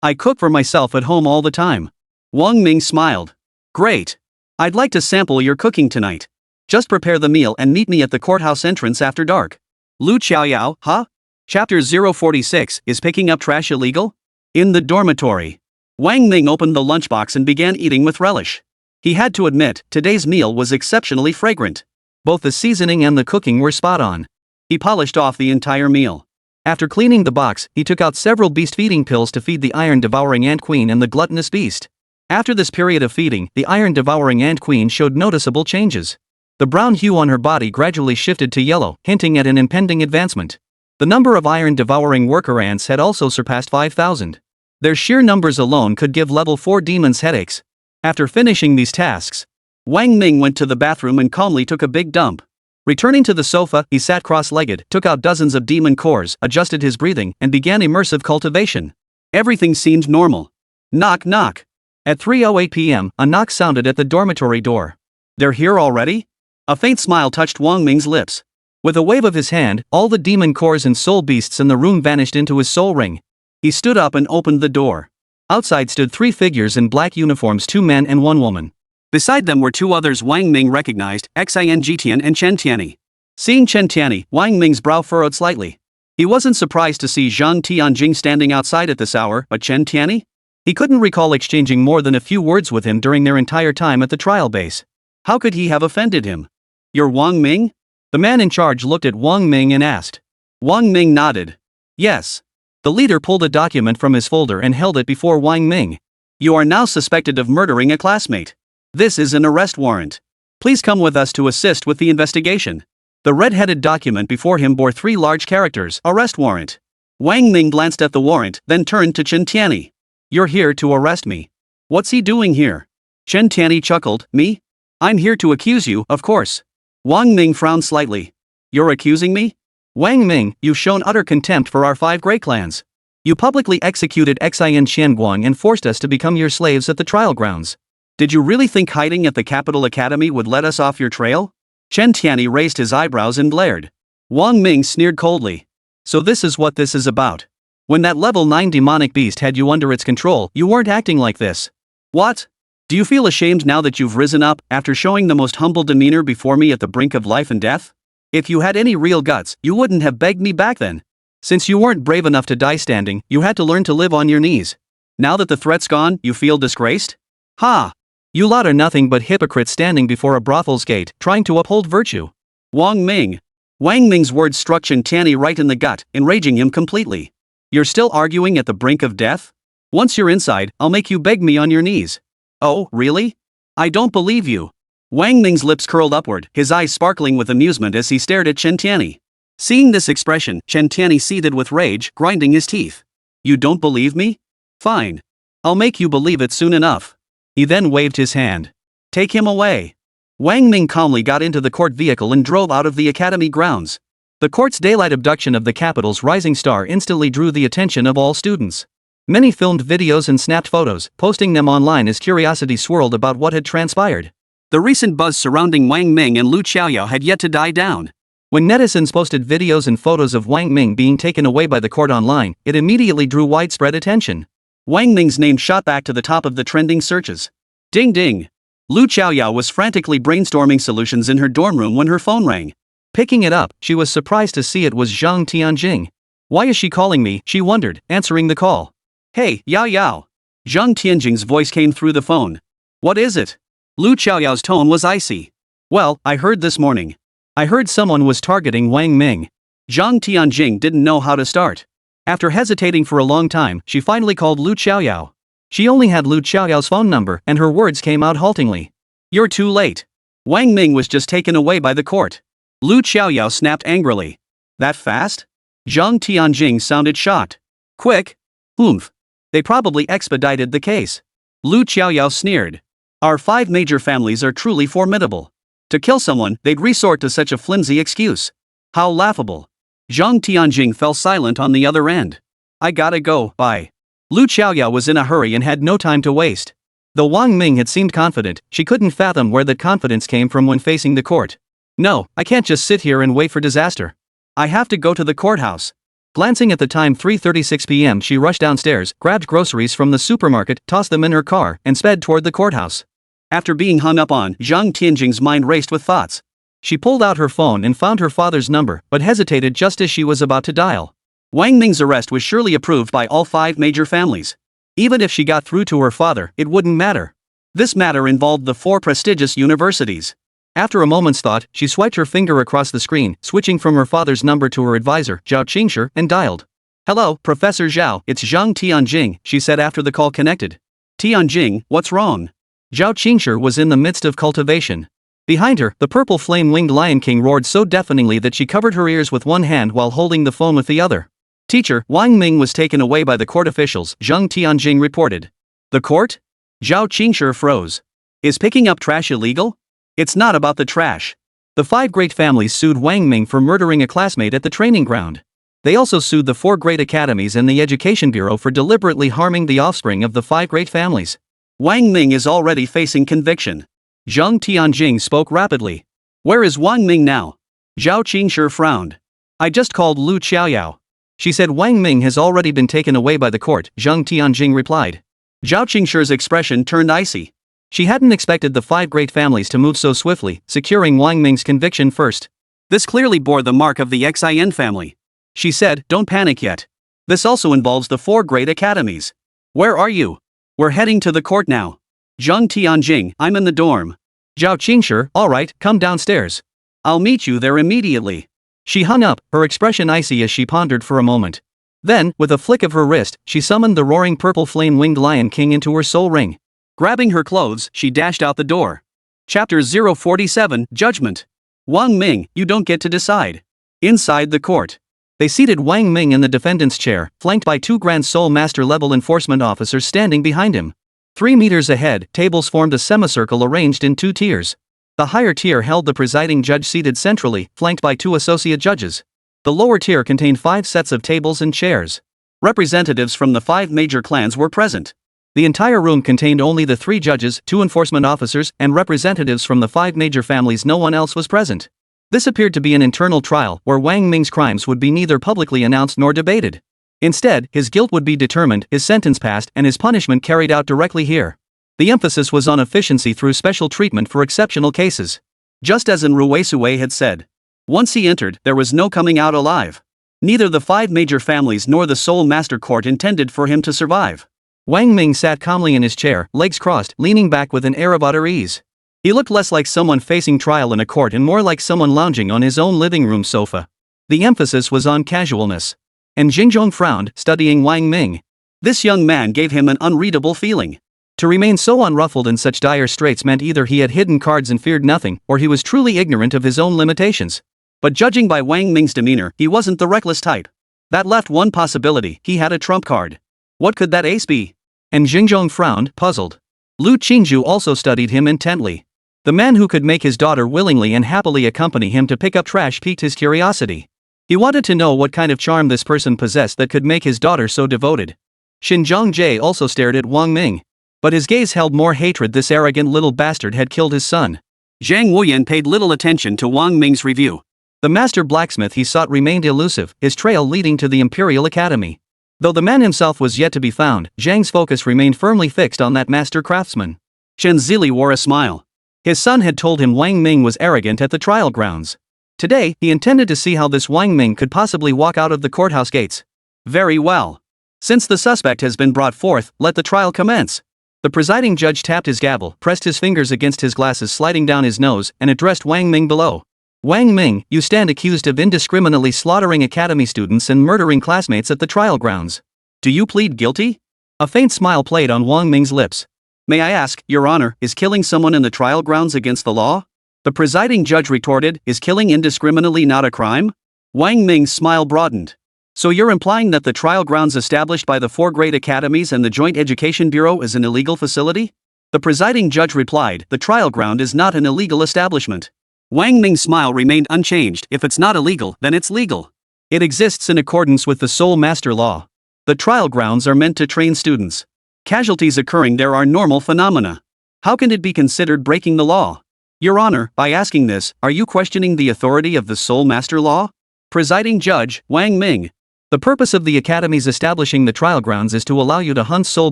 I cook for myself at home all the time. Wang Ming smiled. Great. I'd like to sample your cooking tonight. Just prepare the meal and meet me at the courthouse entrance after dark. Lu Xiaoyao, huh? Chapter 046, is picking up trash illegal? In the dormitory. Wang Ming opened the lunchbox and began eating with relish. He had to admit, today's meal was exceptionally fragrant. Both the seasoning and the cooking were spot on. He polished off the entire meal. After cleaning the box, he took out several beast-feeding pills to feed the iron-devouring ant queen and the gluttonous beast. After this period of feeding, the iron-devouring ant queen showed noticeable changes. The brown hue on her body gradually shifted to yellow, hinting at an impending advancement. The number of iron-devouring worker ants had also surpassed 5,000. Their sheer numbers alone could give level 4 demons headaches. After finishing these tasks, Wang Ming went to the bathroom and calmly took a big dump. Returning to the sofa, he sat cross-legged, took out dozens of demon cores, adjusted his breathing, and began immersive cultivation. Everything seemed normal. Knock knock. At 3:08 p.m., a knock sounded at the dormitory door. They're here already? A faint smile touched Wang Ming's lips. With a wave of his hand, all the demon cores and soul beasts in the room vanished into his soul ring. He stood up and opened the door. Outside stood 3 figures in black uniforms, 2 men and 1 woman. Beside them were 2 others Wang Ming recognized, Xin Jitian and Chen Tianyi. Seeing Chen Tianyi, Wang Ming's brow furrowed slightly. He wasn't surprised to see Zhang Tianjing standing outside at this hour, but Chen Tianyi? He couldn't recall exchanging more than a few words with him during their entire time at the trial base. How could he have offended him? You're Wang Ming? The man in charge looked at Wang Ming and asked. Wang Ming nodded. Yes. The leader pulled a document from his folder and held it before Wang Ming. You are now suspected of murdering a classmate. This is an arrest warrant. Please come with us to assist with the investigation. The red-headed document before him bore 3 large characters, arrest warrant. Wang Ming glanced at the warrant, then turned to Chen Tianyi. You're here to arrest me. What's he doing here? Chen Tianyi chuckled, me? I'm here to accuse you, of course. Wang Ming frowned slightly. You're accusing me? Wang Ming, you've shown utter contempt for our 5 great clans. You publicly executed Xin Qianguang and forced us to become your slaves at the trial grounds. Did you really think hiding at the Capital Academy would let us off your trail? Chen Tianyi raised his eyebrows and glared. Wang Ming sneered coldly. So this is what this is about. When that level 9 demonic beast had you under its control, you weren't acting like this. What? Do you feel ashamed now that you've risen up, after showing the most humble demeanor before me at the brink of life and death? If you had any real guts, you wouldn't have begged me back then. Since you weren't brave enough to die standing, you had to learn to live on your knees. Now that the threat's gone, you feel disgraced? Ha! You lot are nothing but hypocrites standing before a brothel's gate, trying to uphold virtue. Wang Ming. Wang Ming's words struck Chen Tianyi right in the gut, enraging him completely. You're still arguing at the brink of death? Once you're inside, I'll make you beg me on your knees. Oh, really? I don't believe you. Wang Ming's lips curled upward, his eyes sparkling with amusement as he stared at Chen Tianyi. Seeing this expression, Chen Tianyi seethed with rage, grinding his teeth. You don't believe me? Fine. I'll make you believe it soon enough. He then waved his hand. Take him away. Wang Ming calmly got into the court vehicle and drove out of the academy grounds. The court's daylight abduction of the capital's rising star instantly drew the attention of all students. Many filmed videos and snapped photos, posting them online as curiosity swirled about what had transpired. The recent buzz surrounding Wang Ming and Lu Xiaoyao had yet to die down. When netizens posted videos and photos of Wang Ming being taken away by the court online, it immediately drew widespread attention. Wang Ming's name shot back to the top of the trending searches. Ding ding! Lu Xiaoyao was frantically brainstorming solutions in her dorm room when her phone rang. Picking it up, she was surprised to see it was Zhang Tianjing. Why is she calling me, she wondered, answering the call. Hey, Yao Yao. Zhang Tianjing's voice came through the phone. What is it? Lu Xiaoyao's tone was icy. Well, I heard this morning. I heard someone was targeting Wang Ming. Zhang Tianjing didn't know how to start. After hesitating for a long time, she finally called Lu Xiaoyao. She only had Lu Xiaoyao's phone number, and her words came out haltingly. You're too late. Wang Ming was just taken away by the court. Lu Xiaoyao snapped angrily. That fast? Zhang Tianjing sounded shocked. Quick? Oomph. They probably expedited the case. Lu Xiaoyao sneered. Our 5 major families are truly formidable. To kill someone, they'd resort to such a flimsy excuse. How laughable. Zhang Tianjing fell silent on the other end. I gotta go, bye. Lu Xiaoyao was in a hurry and had no time to waste. Though Wang Ming had seemed confident, she couldn't fathom where that confidence came from when facing the court. No, I can't just sit here and wait for disaster. I have to go to the courthouse. Glancing at the time 3:36 p.m., she rushed downstairs, grabbed groceries from the supermarket, tossed them in her car, and sped toward the courthouse. After being hung up on, Zhang Tianjing's mind raced with thoughts. She pulled out her phone and found her father's number, but hesitated just as she was about to dial. Wang Ming's arrest was surely approved by all 5 major families. Even if she got through to her father, it wouldn't matter. This matter involved the 4 prestigious universities. After a moment's thought, she swiped her finger across the screen, switching from her father's number to her advisor, Zhao Qingshi, and dialed. Hello, Professor Zhao, it's Zhang Tianjing, she said after the call connected. Tianjing, what's wrong? Zhao Qingshi was in the midst of cultivation. Behind her, the purple flame-winged Lion King roared so deafeningly that she covered her ears with one hand while holding the phone with the other. Teacher, Wang Ming was taken away by the court officials, Zhang Tianjing reported. The court? Zhao Qingshi froze. Is picking up trash illegal? It's not about the trash. The 5 great families sued Wang Ming for murdering a classmate at the training ground. They also sued the 4 great academies and the Education Bureau for deliberately harming the offspring of the 5 great families. Wang Ming is already facing conviction. Zhang Tianjing spoke rapidly. Where is Wang Ming now? Zhao Qingshi frowned. I just called Lu Xiaoyao. She said Wang Ming has already been taken away by the court, Zhang Tianjing replied. Zhao Qingshi's expression turned icy. She hadn't expected the 5 great families to move so swiftly, securing Wang Ming's conviction first. This clearly bore the mark of the Xin family. She said, don't panic yet. This also involves the 4 great academies. Where are you? We're heading to the court now. Zhang Tianjing, I'm in the dorm. Zhao Qingshi, alright, come downstairs. I'll meet you there immediately. She hung up, her expression icy as she pondered for a moment. Then, with a flick of her wrist, she summoned the roaring purple flame-winged Lion King into her soul ring. Grabbing her clothes, she dashed out the door. Chapter 047, Judgment. Wang Ming, you don't get to decide. Inside the court. They seated Wang Ming in the defendant's chair, flanked by 2 Grand Soul Master-level enforcement officers standing behind him. 3 meters ahead, tables formed a semicircle arranged in 2 tiers. The higher tier held the presiding judge seated centrally, flanked by 2 associate judges. The lower tier contained 5 sets of tables and chairs. Representatives from the 5 major clans were present. The entire room contained only the 3 judges, 2 enforcement officers, and representatives from the 5 major families. No one else was present. This appeared to be an internal trial, where Wang Ming's crimes would be neither publicly announced nor debated. Instead, his guilt would be determined, his sentence passed, and his punishment carried out directly here. The emphasis was on efficiency through special treatment for exceptional cases. Just as Ruisue had said. Once he entered, there was no coming out alive. Neither the 5 major families nor the Soul Master Court intended for him to survive. Wang Ming sat calmly in his chair, legs crossed, leaning back with an air of utter ease. He looked less like someone facing trial in a court and more like someone lounging on his own living room sofa. The emphasis was on casualness. And Xingzhong frowned, studying Wang Ming. This young man gave him an unreadable feeling. To remain so unruffled in such dire straits meant either he had hidden cards and feared nothing, or he was truly ignorant of his own limitations. But judging by Wang Ming's demeanor, he wasn't the reckless type. That left one possibility: he had a trump card. What could that ace be? And Xingzhong frowned, puzzled. Lu Qingzhu also studied him intently. The man who could make his daughter willingly and happily accompany him to pick up trash piqued his curiosity. He wanted to know what kind of charm this person possessed that could make his daughter so devoted. Xinjiang Jie also stared at Wang Ming. But his gaze held more hatred. This arrogant little bastard had killed his son. Zhang Wuyan paid little attention to Wang Ming's review. The master blacksmith he sought remained elusive, his trail leading to the Imperial Academy. Though the man himself was yet to be found, Zhang's focus remained firmly fixed on that master craftsman. Chen Zili wore a smile. His son had told him Wang Ming was arrogant at the trial grounds. Today, he intended to see how this Wang Ming could possibly walk out of the courthouse gates. Very well. Since the suspect has been brought forth, let the trial commence. The presiding judge tapped his gavel, pressed his fingers against his glasses sliding down his nose, and addressed Wang Ming below. Wang Ming, you stand accused of indiscriminately slaughtering academy students and murdering classmates at the trial grounds. Do you plead guilty? A faint smile played on Wang Ming's lips. May I ask, Your Honor, is killing someone in the trial grounds against the law? The presiding judge retorted, is killing indiscriminately not a crime? Wang Ming's smile broadened. So you're implying that the trial grounds established by the 4 great academies and the Joint Education Bureau is an illegal facility? The presiding judge replied, the trial ground is not an illegal establishment. Wang Ming's smile remained unchanged. If it's not illegal, then it's legal. It exists in accordance with the Soul Master Law. The trial grounds are meant to train students. Casualties occurring there are normal phenomena. How can it be considered breaking the law? Your Honor, by asking this, are you questioning the authority of the Soul Master Law? Presiding Judge, Wang Ming. The purpose of the academies establishing the trial grounds is to allow you to hunt soul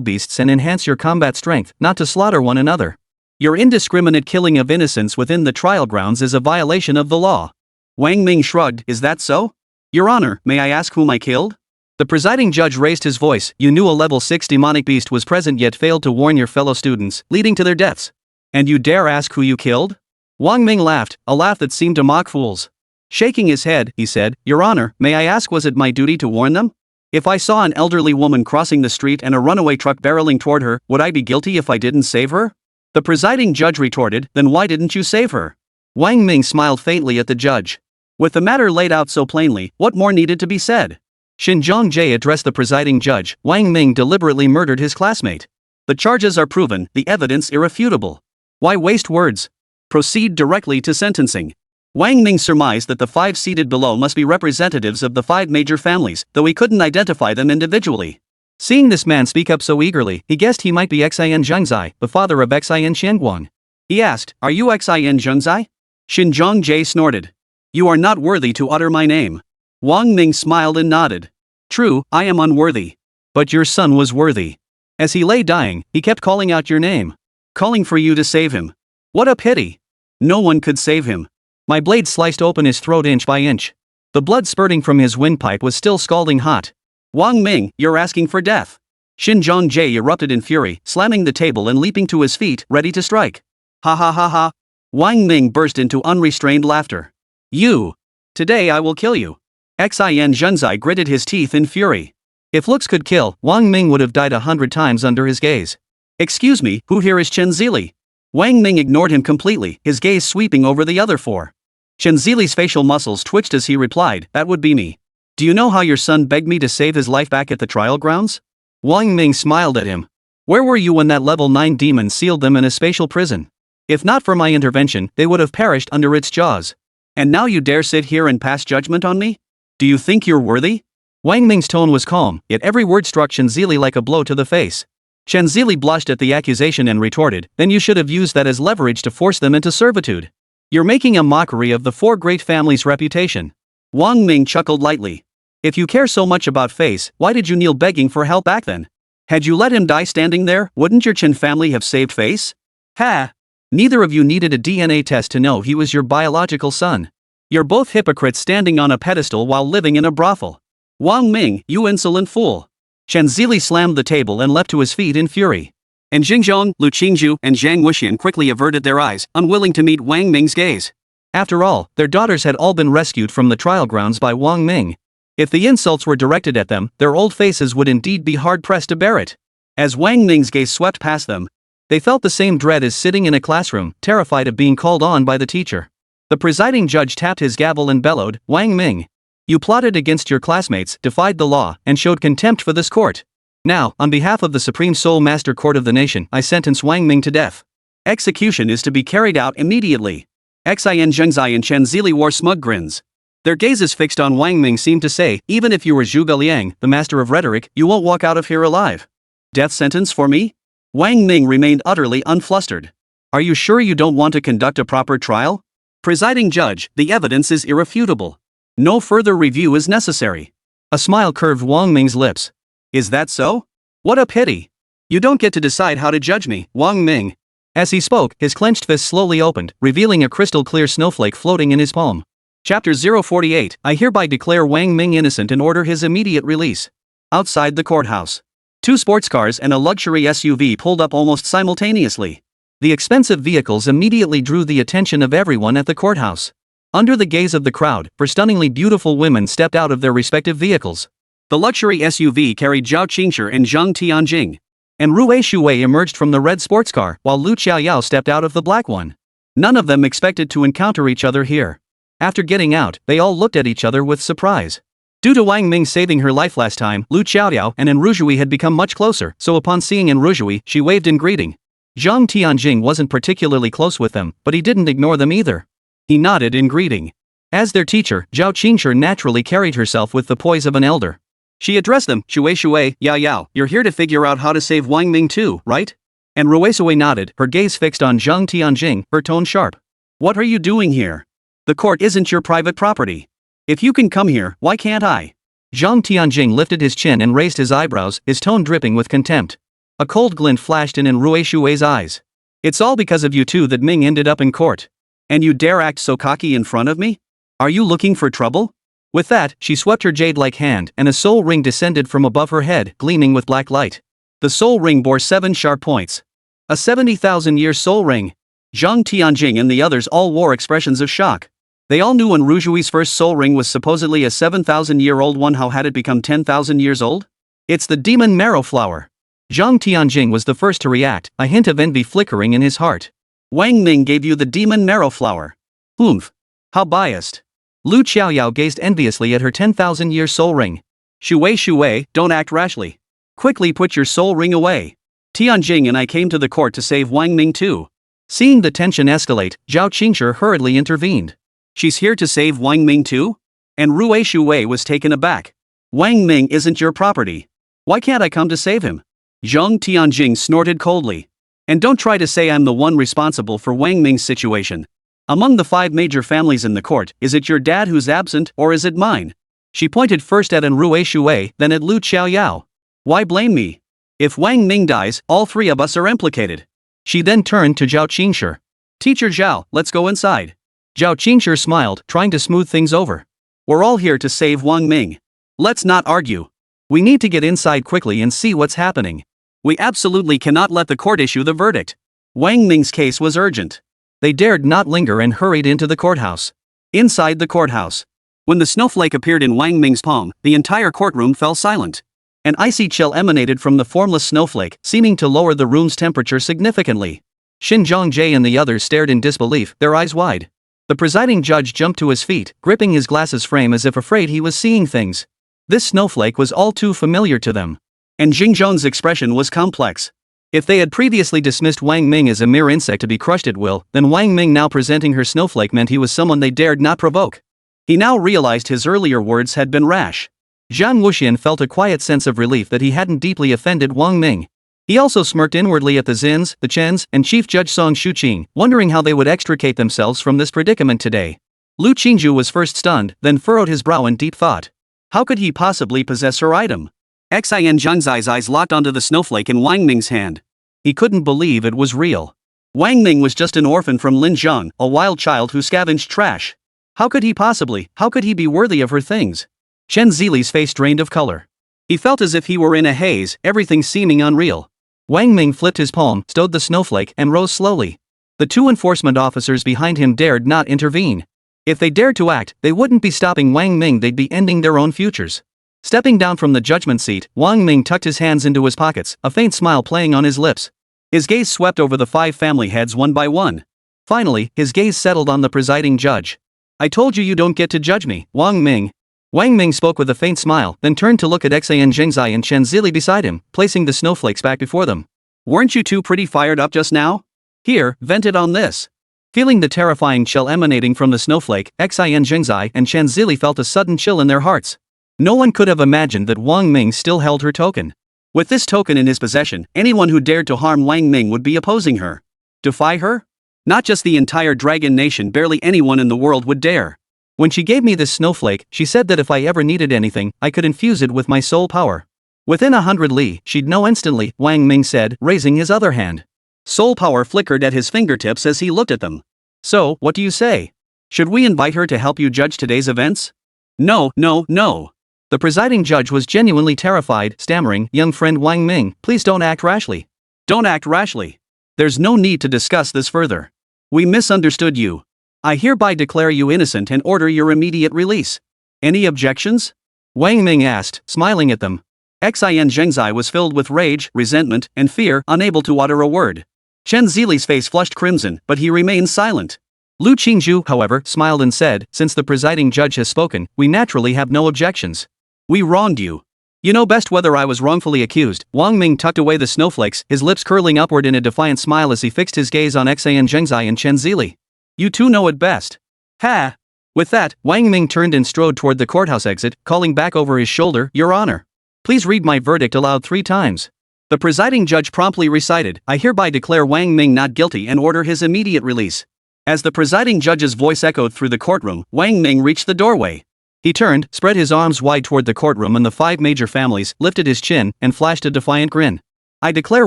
beasts and enhance your combat strength, not to slaughter one another. Your indiscriminate killing of innocents within the trial grounds is a violation of the law. Wang Ming shrugged, is that so? Your Honor, may I ask whom I killed? The presiding judge raised his voice, you knew a level 6 demonic beast was present yet failed to warn your fellow students, leading to their deaths. And you dare ask who you killed? Wang Ming laughed, a laugh that seemed to mock fools. Shaking his head, he said, Your Honor, may I ask was it my duty to warn them? If I saw an elderly woman crossing the street and a runaway truck barreling toward her, would I be guilty if I didn't save her? The presiding judge retorted, then why didn't you save her? Wang Ming smiled faintly at the judge. With the matter laid out so plainly, what more needed to be said? Xinjiang Jie addressed the presiding judge, Wang Ming deliberately murdered his classmate. The charges are proven, the evidence irrefutable. Why waste words? Proceed directly to sentencing. Wang Ming surmised that the 5 seated below must be representatives of the 5 major families, though he couldn't identify them individually. Seeing this man speak up so eagerly, he guessed he might be Xin Zhengzai, the father of Xin Xianguang. He asked, are you Xin Zhengzai? Xinjiang Jie snorted. You are not worthy to utter my name. Wang Ming smiled and nodded. True, I am unworthy. But your son was worthy. As he lay dying, he kept calling out your name. Calling for you to save him. What a pity. No one could save him. My blade sliced open his throat inch by inch. The blood spurting from his windpipe was still scalding hot. Wang Ming, you're asking for death. Xinjiang Jie erupted in fury, slamming the table and leaping to his feet, ready to strike. Ha ha ha ha. Wang Ming burst into unrestrained laughter. You. Today I will kill you. Xin Zhenzai gritted his teeth in fury. If looks could kill, Wang Ming would have died 100 times under his gaze. Excuse me, who here is Chen Zili? Wang Ming ignored him completely, his gaze sweeping over the other 4. Chen Zili's facial muscles twitched as he replied, that would be me. Do you know how your son begged me to save his life back at the trial grounds? Wang Ming smiled at him. Where were you when that level 9 demon sealed them in a spatial prison? If not for my intervention, they would have perished under its jaws. And now you dare sit here and pass judgment on me? Do you think you're worthy? Wang Ming's tone was calm, yet every word struck Chen Zili like a blow to the face. Chen Zili blushed at the accusation and retorted, then you should have used that as leverage to force them into servitude. You're making a mockery of the 4 great families' reputation. Wang Ming chuckled lightly. If you care so much about face, why did you kneel begging for help back then? Had you let him die standing there, wouldn't your Chen family have saved face? Ha! Neither of you needed a DNA test to know he was your biological son. You're both hypocrites standing on a pedestal while living in a brothel. Wang Ming, you insolent fool. Chen Zili slammed the table and leapt to his feet in fury. And Xingzhong, Lu Qingzhu, and Zhang Wuxian quickly averted their eyes, unwilling to meet Wang Ming's gaze. After all, their daughters had all been rescued from the trial grounds by Wang Ming. If the insults were directed at them, their old faces would indeed be hard-pressed to bear it. As Wang Ming's gaze swept past them, they felt the same dread as sitting in a classroom, terrified of being called on by the teacher. The presiding judge tapped his gavel and bellowed, Wang Ming. You plotted against your classmates, defied the law, and showed contempt for this court. Now, on behalf of the Supreme Soul Master Court of the Nation, I sentence Wang Ming to death. Execution is to be carried out immediately. Xin Zhengzai and Chen Zili wore smug grins. Their gazes fixed on Wang Ming seemed to say, even if you were Zhuge Liang, the master of rhetoric, you won't walk out of here alive. Death sentence for me? Wang Ming remained utterly unflustered. Are you sure you don't want to conduct a proper trial? Presiding judge, the evidence is irrefutable. No further review is necessary. A smile curved Wang Ming's lips. Is that so? What a pity. You don't get to decide how to judge me, Wang Ming. As he spoke, his clenched fist slowly opened, revealing a crystal-clear snowflake floating in his palm. Chapter 048, I hereby declare Wang Ming innocent and order his immediate release. Outside the courthouse. 2 sports cars and a luxury SUV pulled up almost simultaneously. The expensive vehicles immediately drew the attention of everyone at the courthouse. Under the gaze of the crowd, 4 stunningly beautiful women stepped out of their respective vehicles. The luxury SUV carried Zhao Qingshi and Zhang Tianjing. And Rui Shuwei emerged from the red sports car, while Lu Qiaoyao stepped out of the black one. None of them expected to encounter each other here. After getting out, they all looked at each other with surprise. Due to Wang Ming saving her life last time, Lu Qiaoyao and Enrujui had become much closer, so upon seeing Enrujui, she waved in greeting. Zhang Tianjing wasn't particularly close with them, but he didn't ignore them either. He nodded in greeting. As their teacher, Zhao Qingshi naturally carried herself with the poise of an elder. She addressed them, Shuwei, Yao, you're here to figure out how to save Wang Ming too, right? And Ruisui nodded, her gaze fixed on Zhang Tianjing, her tone sharp. What are you doing here? The court isn't your private property. If you can come here, why can't I? Zhang Tianjing lifted his chin and raised his eyebrows, his tone dripping with contempt. A cold glint flashed in Ruishui's eyes. It's all because of you two that Ming ended up in court. And you dare act so cocky in front of me? Are you looking for trouble? With that, she swept her jade-like hand, and a soul ring descended from above her head, gleaming with black light. The soul ring bore 7 sharp points. A 70,000-year soul ring. Zhang Tianjing and the others all wore expressions of shock. They all knew Enrujui's first soul ring was supposedly a 7,000-year-old one. How had it become 10,000 years old? It's the demon marrow flower. Zhang Tianjing was the first to react, a hint of envy flickering in his heart. Wang Ming gave you the demon marrow flower. Oomph. How biased. Lu Qiaoyao gazed enviously at her 10,000-year soul ring. Shuwei, don't act rashly. Quickly put your soul ring away. Tianjing and I came to the court to save Wang Ming too. Seeing the tension escalate, Zhao Qingshi hurriedly intervened. She's here to save Wang Ming too? And Rui Shuwei was taken aback. Wang Ming isn't your property. Why can't I come to save him? Zhang Tianjing snorted coldly. And don't try to say I'm the one responsible for Wang Ming's situation. Among the 5 major families in the court, is it your dad who's absent, or is it mine? She pointed first at Rui Shuwei, then at Lu Qiaoyao. Why blame me? If Wang Ming dies, all 3 of us are implicated. She then turned to Zhao Qingshi. Teacher Zhao, let's go inside. Zhao Qingshi smiled, trying to smooth things over. We're all here to save Wang Ming. Let's not argue. We need to get inside quickly and see what's happening. We absolutely cannot let the court issue the verdict. Wang Ming's case was urgent. They dared not linger and hurried into the courthouse. Inside the courthouse. When the snowflake appeared in Wang Ming's palm, the entire courtroom fell silent. An icy chill emanated from the formless snowflake, seeming to lower the room's temperature significantly. Xin Zhongjie and the others stared in disbelief, their eyes wide. The presiding judge jumped to his feet, gripping his glasses frame as if afraid he was seeing things. This snowflake was all too familiar to them. And Jingzhong's expression was complex. If they had previously dismissed Wang Ming as a mere insect to be crushed at will, then Wang Ming now presenting her snowflake meant he was someone they dared not provoke. He now realized his earlier words had been rash. Zhang Wuxian felt a quiet sense of relief that he hadn't deeply offended Wang Ming. He also smirked inwardly at the Zins, the Chens, and Chief Judge Song Shuqing, wondering how they would extricate themselves from this predicament today. Lu Qingju was first stunned, then furrowed his brow in deep thought. How could he possibly possess her item? Xian Zhangzai's eyes locked onto the snowflake in Wang Ming's hand. He couldn't believe it was real. Wang Ming was just an orphan from Linjiang, a wild child who scavenged trash. How could he be worthy of her things? Chen Zili's face drained of color. He felt as if he were in a haze, everything seeming unreal. Wang Ming flipped his palm, stowed the snowflake, and rose slowly. The 2 enforcement officers behind him dared not intervene. If they dared to act, they wouldn't be stopping Wang Ming, they'd be ending their own futures. Stepping down from the judgment seat, Wang Ming tucked his hands into his pockets, a faint smile playing on his lips. His gaze swept over the 5 family heads one by one. Finally, his gaze settled on the presiding judge. I told you don't get to judge me, Wang Ming. Wang Ming spoke with a faint smile, then turned to look at Xian Zhengzai and Chen Zili beside him, placing the snowflakes back before them. Weren't you two pretty fired up just now? Here, vent it on this. Feeling the terrifying chill emanating from the snowflake, Xian Zhengzai and Chen Zili felt a sudden chill in their hearts. No one could have imagined that Wang Ming still held her token. With this token in his possession, anyone who dared to harm Wang Ming would be opposing her. Defy her? Not just the entire dragon nation, barely anyone in the world would dare. When she gave me this snowflake, she said that if I ever needed anything, I could infuse it with my soul power. Within 100 li, she'd know instantly, Wang Ming said, raising his other hand. Soul power flickered at his fingertips as he looked at them. So, what do you say? Should we invite her to help you judge today's events? No, no, no. The presiding judge was genuinely terrified, stammering, young friend Wang Ming, please don't act rashly. Don't act rashly. There's no need to discuss this further. We misunderstood you. I hereby declare you innocent and order your immediate release. Any objections? Wang Ming asked, smiling at them. Xin Zhengzai was filled with rage, resentment, and fear, unable to utter a word. Chen Zili's face flushed crimson, but he remained silent. Lu Qingzhu, however, smiled and said, since the presiding judge has spoken, we naturally have no objections. We wronged you. You know best whether I was wrongfully accused. Wang Ming tucked away the snowflakes, his lips curling upward in a defiant smile as he fixed his gaze on Xin Zhengzai and Chen Zili. You two know it best. Ha! With that, Wang Ming turned and strode toward the courthouse exit, calling back over his shoulder, Your Honor. Please read my verdict aloud 3 times. The presiding judge promptly recited, I hereby declare Wang Ming not guilty and order his immediate release. As the presiding judge's voice echoed through the courtroom, Wang Ming reached the doorway. He turned, spread his arms wide toward the courtroom and the 5 major families, lifted his chin, and flashed a defiant grin. I declare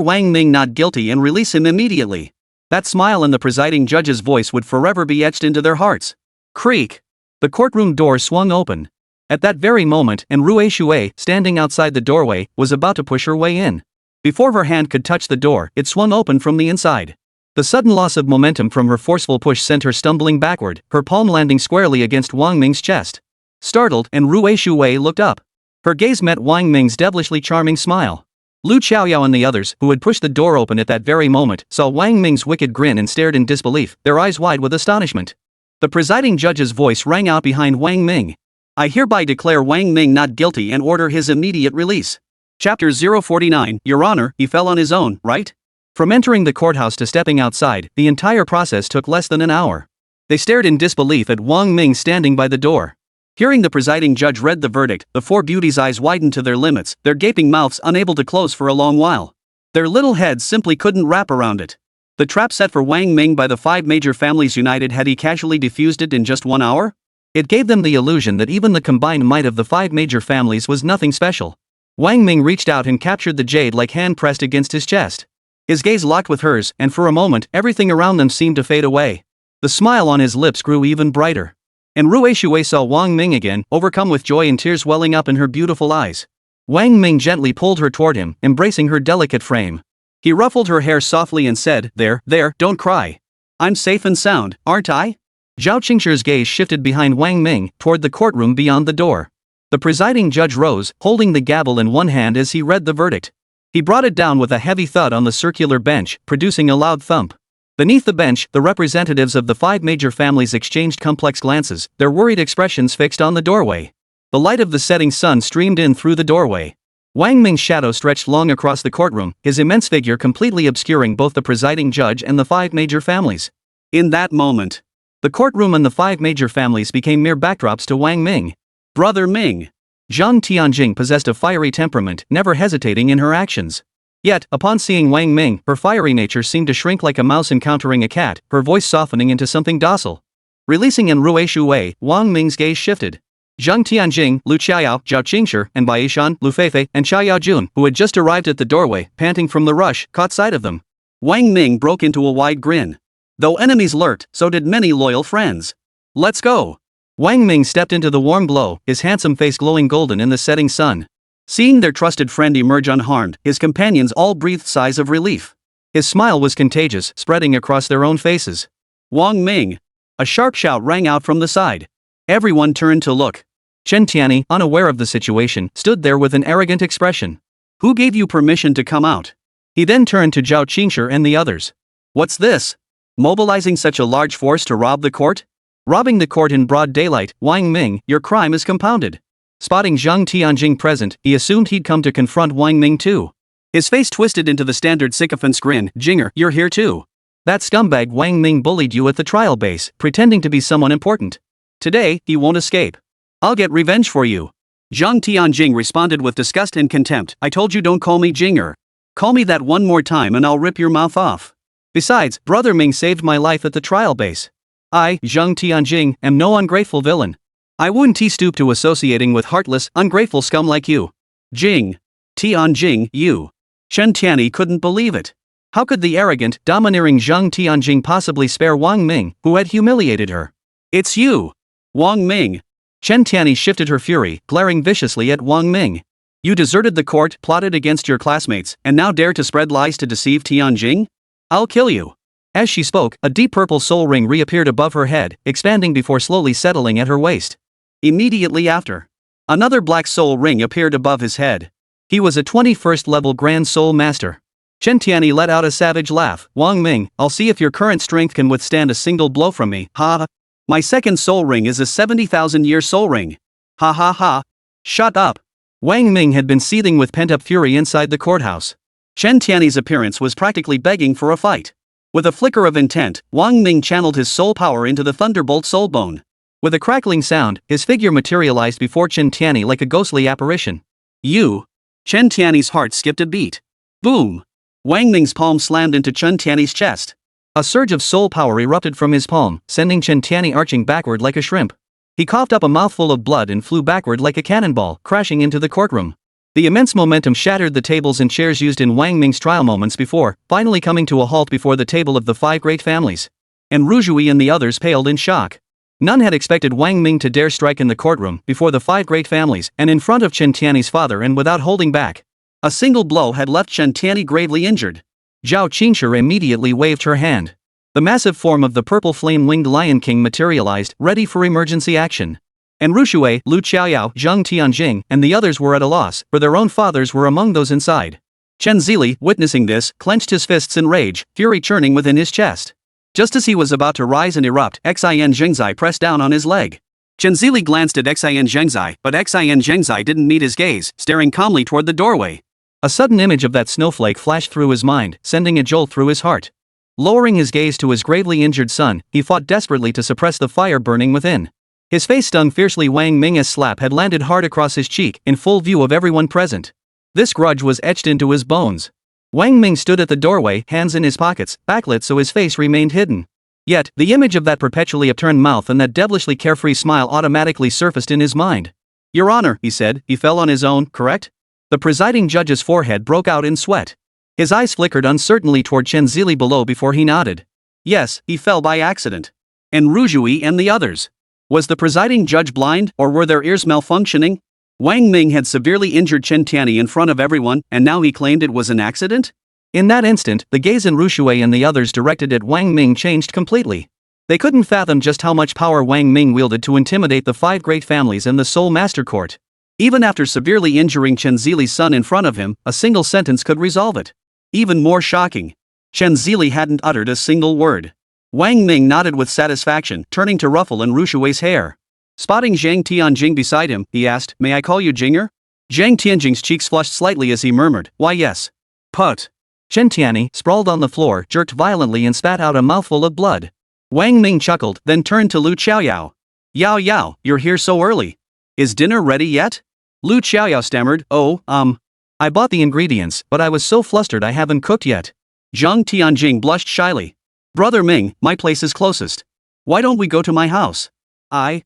Wang Ming not guilty and release him immediately. That smile in the presiding judge's voice would forever be etched into their hearts. Creak! The courtroom door swung open. At that very moment, and Rue Shui, standing outside the doorway, was about to push her way in. Before her hand could touch the door, it swung open from the inside. The sudden loss of momentum from her forceful push sent her stumbling backward, her palm landing squarely against Wang Ming's chest. Startled, and Rue Shui looked up. Her gaze met Wang Ming's devilishly charming smile. Lu Qiaoyao and the others, who had pushed the door open at that very moment, saw Wang Ming's wicked grin and stared in disbelief, their eyes wide with astonishment. The presiding judge's voice rang out behind Wang Ming. I hereby declare Wang Ming not guilty and order his immediate release. Chapter 049, Your Honor, he fell on his own, right? From entering the courthouse to stepping outside, the entire process took less than an hour. They stared in disbelief at Wang Ming standing by the door. Hearing the presiding judge read the verdict, the 4 beauties' eyes widened to their limits, their gaping mouths unable to close for a long while. Their little heads simply couldn't wrap around it. The trap set for Wang Ming by the 5 major families united, had he casually defused it in just 1 hour? It gave them the illusion that even the combined might of the 5 major families was nothing special. Wang Ming reached out and captured the jade like hand pressed against his chest. His gaze locked with hers, and for a moment, everything around them seemed to fade away. The smile on his lips grew even brighter. And Rue Shui saw Wang Ming again, overcome with joy and tears welling up in her beautiful eyes. Wang Ming gently pulled her toward him, embracing her delicate frame. He ruffled her hair softly and said, There, don't cry. I'm safe and sound, aren't I? Zhao Qingshi's gaze shifted behind Wang Ming, toward the courtroom beyond the door. The presiding judge rose, holding the gavel in one hand as he read the verdict. He brought it down with a heavy thud on the circular bench, producing a loud thump. Beneath the bench, the representatives of the 5 major families exchanged complex glances, their worried expressions fixed on the doorway. The light of the setting sun streamed in through the doorway. Wang Ming's shadow stretched long across the courtroom, his immense figure completely obscuring both the presiding judge and the 5 major families. In that moment, the courtroom and the 5 major families became mere backdrops to Wang Ming. Brother Ming. Zhang Tianjing possessed a fiery temperament, never hesitating in her actions. Yet, upon seeing Wang Ming, her fiery nature seemed to shrink like a mouse encountering a cat, her voice softening into something docile. Releasing in Rue Shui, Wang Ming's gaze shifted. Zhang Tianjing, Lu Qiaoyao, Zhao Qingshi, and Baishan, Lu Feifei, and Chao Yaojun, who had just arrived at the doorway, panting from the rush, caught sight of them. Wang Ming broke into a wide grin. Though enemies lurked, so did many loyal friends. Let's go. Wang Ming stepped into the warm glow, his handsome face glowing golden in the setting sun. Seeing their trusted friend emerge unharmed, his companions all breathed sighs of relief. His smile was contagious, spreading across their own faces. Wang Ming. A sharp shout rang out from the side. Everyone turned to look. Chen Tianyi, unaware of the situation, stood there with an arrogant expression. Who gave you permission to come out? He then turned to Zhao Qingshi and the others. What's this? Mobilizing such a large force to rob the court? Robbing the court in broad daylight, Wang Ming, your crime is compounded. Spotting Zhang Tianjing present, he assumed he'd come to confront Wang Ming too. His face twisted into the standard sycophant's grin. Jinger, you're here too. That scumbag Wang Ming bullied you at the trial base, pretending to be someone important. Today, he won't escape. I'll get revenge for you. Zhang Tianjing responded with disgust and contempt. I told you don't call me Jinger. Call me that one more time and I'll rip your mouth off. Besides, Brother Ming saved my life at the trial base. I, Zheng Tianjing, am no ungrateful villain. I wouldn't stoop to associating with heartless, ungrateful scum like you. Jing. Tianjing, you. Chen Tianyi couldn't believe it. How could the arrogant, domineering Zheng Tianjing possibly spare Wang Ming, who had humiliated her? It's you! Wang Ming! Chen Tianyi shifted her fury, glaring viciously at Wang Ming. You deserted the court, plotted against your classmates, and now dare to spread lies to deceive Tianjing? I'll kill you! As she spoke, a deep purple soul ring reappeared above her head, expanding before slowly settling at her waist. Immediately after, another black soul ring appeared above his head. He was a 21st level Grand Soul Master. Chen Tianyi let out a savage laugh. Wang Ming, I'll see if your current strength can withstand a single blow from me. Ha! My second soul ring is a 70,000-year soul ring. Ha ha ha! Shut up! Wang Ming had been seething with pent-up fury inside the courthouse. Chen Tianyi's appearance was practically begging for a fight. With a flicker of intent, Wang Ming channeled his soul power into the Thunderbolt Soul Bone. With a crackling sound, his figure materialized before Chen Tianyi like a ghostly apparition. You! Chen Tianyi's heart skipped a beat. Boom! Wang Ming's palm slammed into Chen Tianyi's chest. A surge of soul power erupted from his palm, sending Chen Tianyi arching backward like a shrimp. He coughed up a mouthful of blood and flew backward like a cannonball, crashing into the courtroom. The immense momentum shattered the tables and chairs used in Wang Ming's trial moments before, finally coming to a halt before the table of the five great families. And Ruzhui and the others paled in shock. None had expected Wang Ming to dare strike in the courtroom, before the five great families, and in front of Chen Tianyi's father and without holding back. A single blow had left Chen Tianyi gravely injured. Zhao Qingshi immediately waved her hand. The massive form of the purple flame-winged Lion King materialized, ready for emergency action. And Rushui, Lu Qiaoyao, Zheng Tianjing, and the others were at a loss, for their own fathers were among those inside. Chen Zili, witnessing this, clenched his fists in rage, fury churning within his chest. Just as he was about to rise and erupt, Xin Zhengzai pressed down on his leg. Chen Zili glanced at Xin Zhengzai, but Xin Zhengzai didn't meet his gaze, staring calmly toward the doorway. A sudden image of that snowflake flashed through his mind, sending a jolt through his heart. Lowering his gaze to his gravely injured son, he fought desperately to suppress the fire burning within. His face stung fiercely. Wang Ming's slap had landed hard across his cheek, in full view of everyone present. This grudge was etched into his bones. Wang Ming stood at the doorway, hands in his pockets, backlit so his face remained hidden. Yet, the image of that perpetually upturned mouth and that devilishly carefree smile automatically surfaced in his mind. Your Honor, he said, he fell on his own, correct? The presiding judge's forehead broke out in sweat. His eyes flickered uncertainly toward Chen Zili below before he nodded. Yes, he fell by accident. And Ruzhui and the others. Was the presiding judge blind, or were their ears malfunctioning? Wang Ming had severely injured Chen Tianyi in front of everyone, and now he claimed it was an accident? In that instant, the gaze in Rushui and the others directed at Wang Ming changed completely. They couldn't fathom just how much power Wang Ming wielded to intimidate the five great families and the Soul Master Court. Even after severely injuring Chen Zili's son in front of him, a single sentence could resolve it. Even more shocking, Chen Zili hadn't uttered a single word. Wang Ming nodded with satisfaction, turning to ruffle and Rushui's hair. Spotting Zhang Tianjing beside him, he asked, "May I call you Jinger?" Zhang Tianjing's cheeks flushed slightly as he murmured, "Why yes." Put. Chen Tianyi, sprawled on the floor, jerked violently and spat out a mouthful of blood. Wang Ming chuckled, then turned to Lu Qiaoyao. "Yao Yao, you're here so early. Is dinner ready yet?" Lu Qiaoyao stammered, I bought the ingredients, but I was so flustered I haven't cooked yet." Zhang Tianjing blushed shyly. "Brother Ming, my place is closest. Why don't we go to my house? I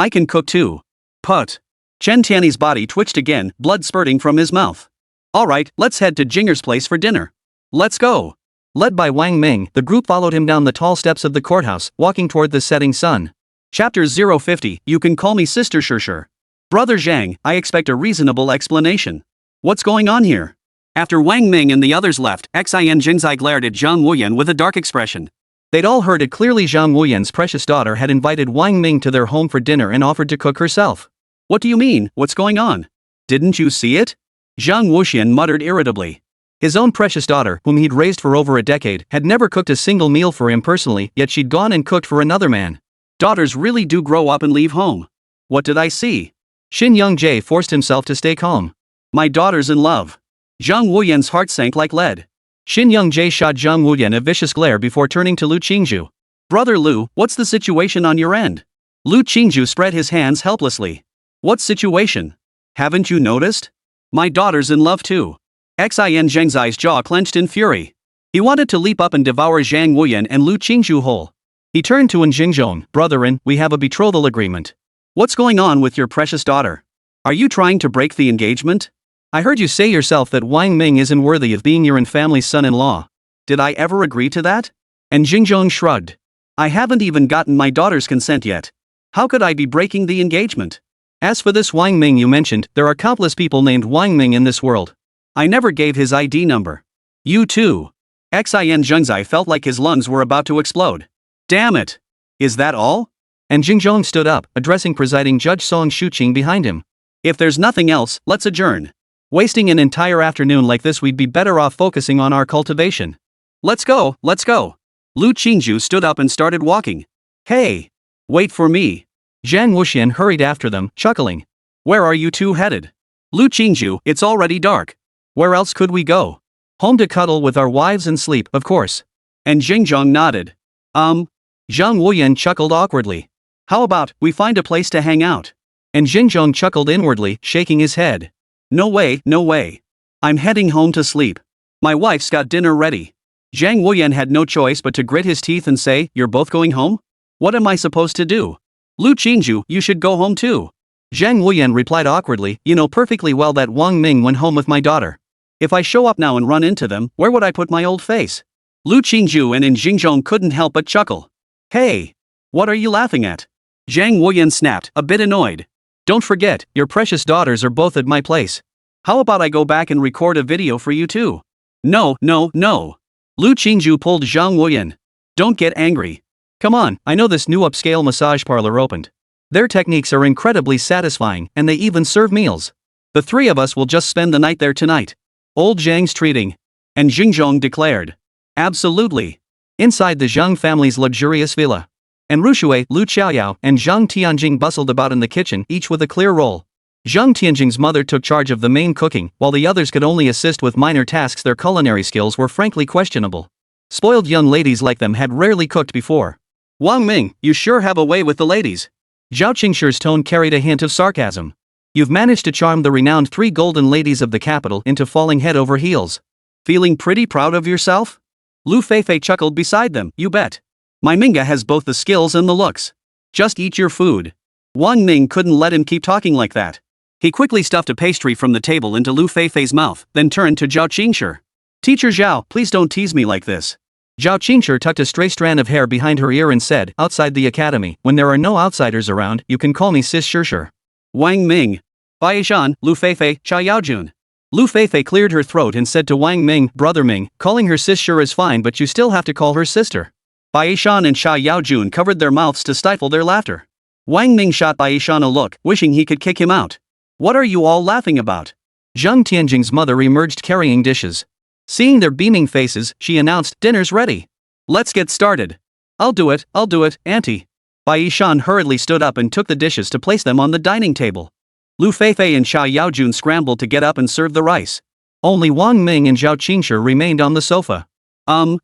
can cook too." Put. Chen Tianyi's body twitched again, blood spurting from his mouth. "Alright, let's head to Jinger's place for dinner. Let's go." Led by Wang Ming, the group followed him down the tall steps of the courthouse, walking toward the setting sun. Chapter 050, You Can Call Me Sister Shishir. Brother Zhang, I expect a reasonable explanation. What's going on here? After Wang Ming and the others left, Xin Jingzai glared at Zhang Wuyan with a dark expression. They'd all heard it clearly. Zhang Wuyan's precious daughter had invited Wang Ming to their home for dinner and offered to cook herself. What do you mean, what's going on? Didn't you see it? Zhang Wuxian muttered irritably. His own precious daughter, whom he'd raised for over a decade, had never cooked a single meal for him personally, yet she'd gone and cooked for another man. Daughters really do grow up and leave home. What did I see? Xin Youngjie forced himself to stay calm. My daughter's in love. Zhang Wuyan's heart sank like lead. Xin Youngjie shot Zhang Wuyan a vicious glare before turning to Lu Qingzhu. Brother Lu, what's the situation on your end? Lu Qingzhu spread his hands helplessly. What situation? Haven't you noticed? My daughter's in love too. Xin Zhengzai's jaw clenched in fury. He wanted to leap up and devour Zhang Wuyan and Lu Qingzhu whole. He turned to Jingzhong, brother-in, we have a betrothal agreement. What's going on with your precious daughter? Are you trying to break the engagement? I heard you say yourself that Wang Ming isn't worthy of being your and family's son-in-law. Did I ever agree to that? And Jingzhong shrugged. I haven't even gotten my daughter's consent yet. How could I be breaking the engagement? As for this Wang Ming you mentioned, there are countless people named Wang Ming in this world. I never gave his ID number. You too. Xin Zhengzai felt like his lungs were about to explode. Damn it! Is that all? And Jingzhong stood up, addressing presiding Judge Song Shuqing behind him. If there's nothing else, let's adjourn. Wasting an entire afternoon like this, we'd be better off focusing on our cultivation. Let's go, let's go. Lu Qingzhu stood up and started walking. Hey! Wait for me. Zhang Wuxian hurried after them, chuckling. Where are you two headed? Lu Qingzhu, it's already dark. Where else could we go? Home to cuddle with our wives and sleep, of course. And Jingzhong nodded. Zhang Wuyan chuckled awkwardly. How about, we find a place to hang out? And Jingzhong chuckled inwardly, shaking his head. No way, no way. I'm heading home to sleep. My wife's got dinner ready. Zhang Wuyan had no choice but to grit his teeth and say, you're both going home? What am I supposed to do? Lu Qingzhu, you should go home too. Zhang Wuyan replied awkwardly, you know perfectly well that Wang Ming went home with my daughter. If I show up now and run into them, where would I put my old face? Lu Qingzhu and Jingzhong couldn't help but chuckle. Hey! What are you laughing at? Zhang Wuyan snapped, a bit annoyed. Don't forget, your precious daughters are both at my place. How about I go back and record a video for you too? No, no, no. Lu Qingzhu pulled Zhang Wuyan. Don't get angry. Come on, I know this new upscale massage parlor opened. Their techniques are incredibly satisfying, and they even serve meals. The three of us will just spend the night there tonight. Old Zhang's treating. And Jingzhong declared. Absolutely. Inside the Zhang family's luxurious villa. And Rushui, Lu Qiaoyao, and Zhang Tianjing bustled about in the kitchen, each with a clear role. Zhang Tianjing's mother took charge of the main cooking, while the others could only assist with minor tasks. Their culinary skills were frankly questionable. Spoiled young ladies like them had rarely cooked before. Wang Ming, you sure have a way with the ladies. Zhao Qingshi's tone carried a hint of sarcasm. You've managed to charm the renowned three golden ladies of the capital into falling head over heels. Feeling pretty proud of yourself? Lu Feifei chuckled beside them, you bet. My Minga has both the skills and the looks. Just eat your food. Wang Ming couldn't let him keep talking like that. He quickly stuffed a pastry from the table into Lu Feifei's mouth, then turned to Zhao Qingshi. Teacher Zhao, please don't tease me like this. Zhao Qingshi tucked a stray strand of hair behind her ear and said, outside the academy, when there are no outsiders around, you can call me Sis Shirshir. Wang Ming. Baishan, Lu Feifei, Cha Yaojun. Lu Feifei cleared her throat and said to Wang Ming, Brother Ming, calling her Sis Shir is fine, but you still have to call her sister. Baishan and Cha Yaojun covered their mouths to stifle their laughter. Wang Ming shot Baishan a look, wishing he could kick him out. What are you all laughing about? Zhang Tianjing's mother emerged carrying dishes. Seeing their beaming faces, she announced, dinner's ready. Let's get started. I'll do it, auntie. Baishan hurriedly stood up and took the dishes to place them on the dining table. Lu Feifei and Cha Yaojun scrambled to get up and serve the rice. Only Wang Ming and Zhao Qingshi remained on the sofa.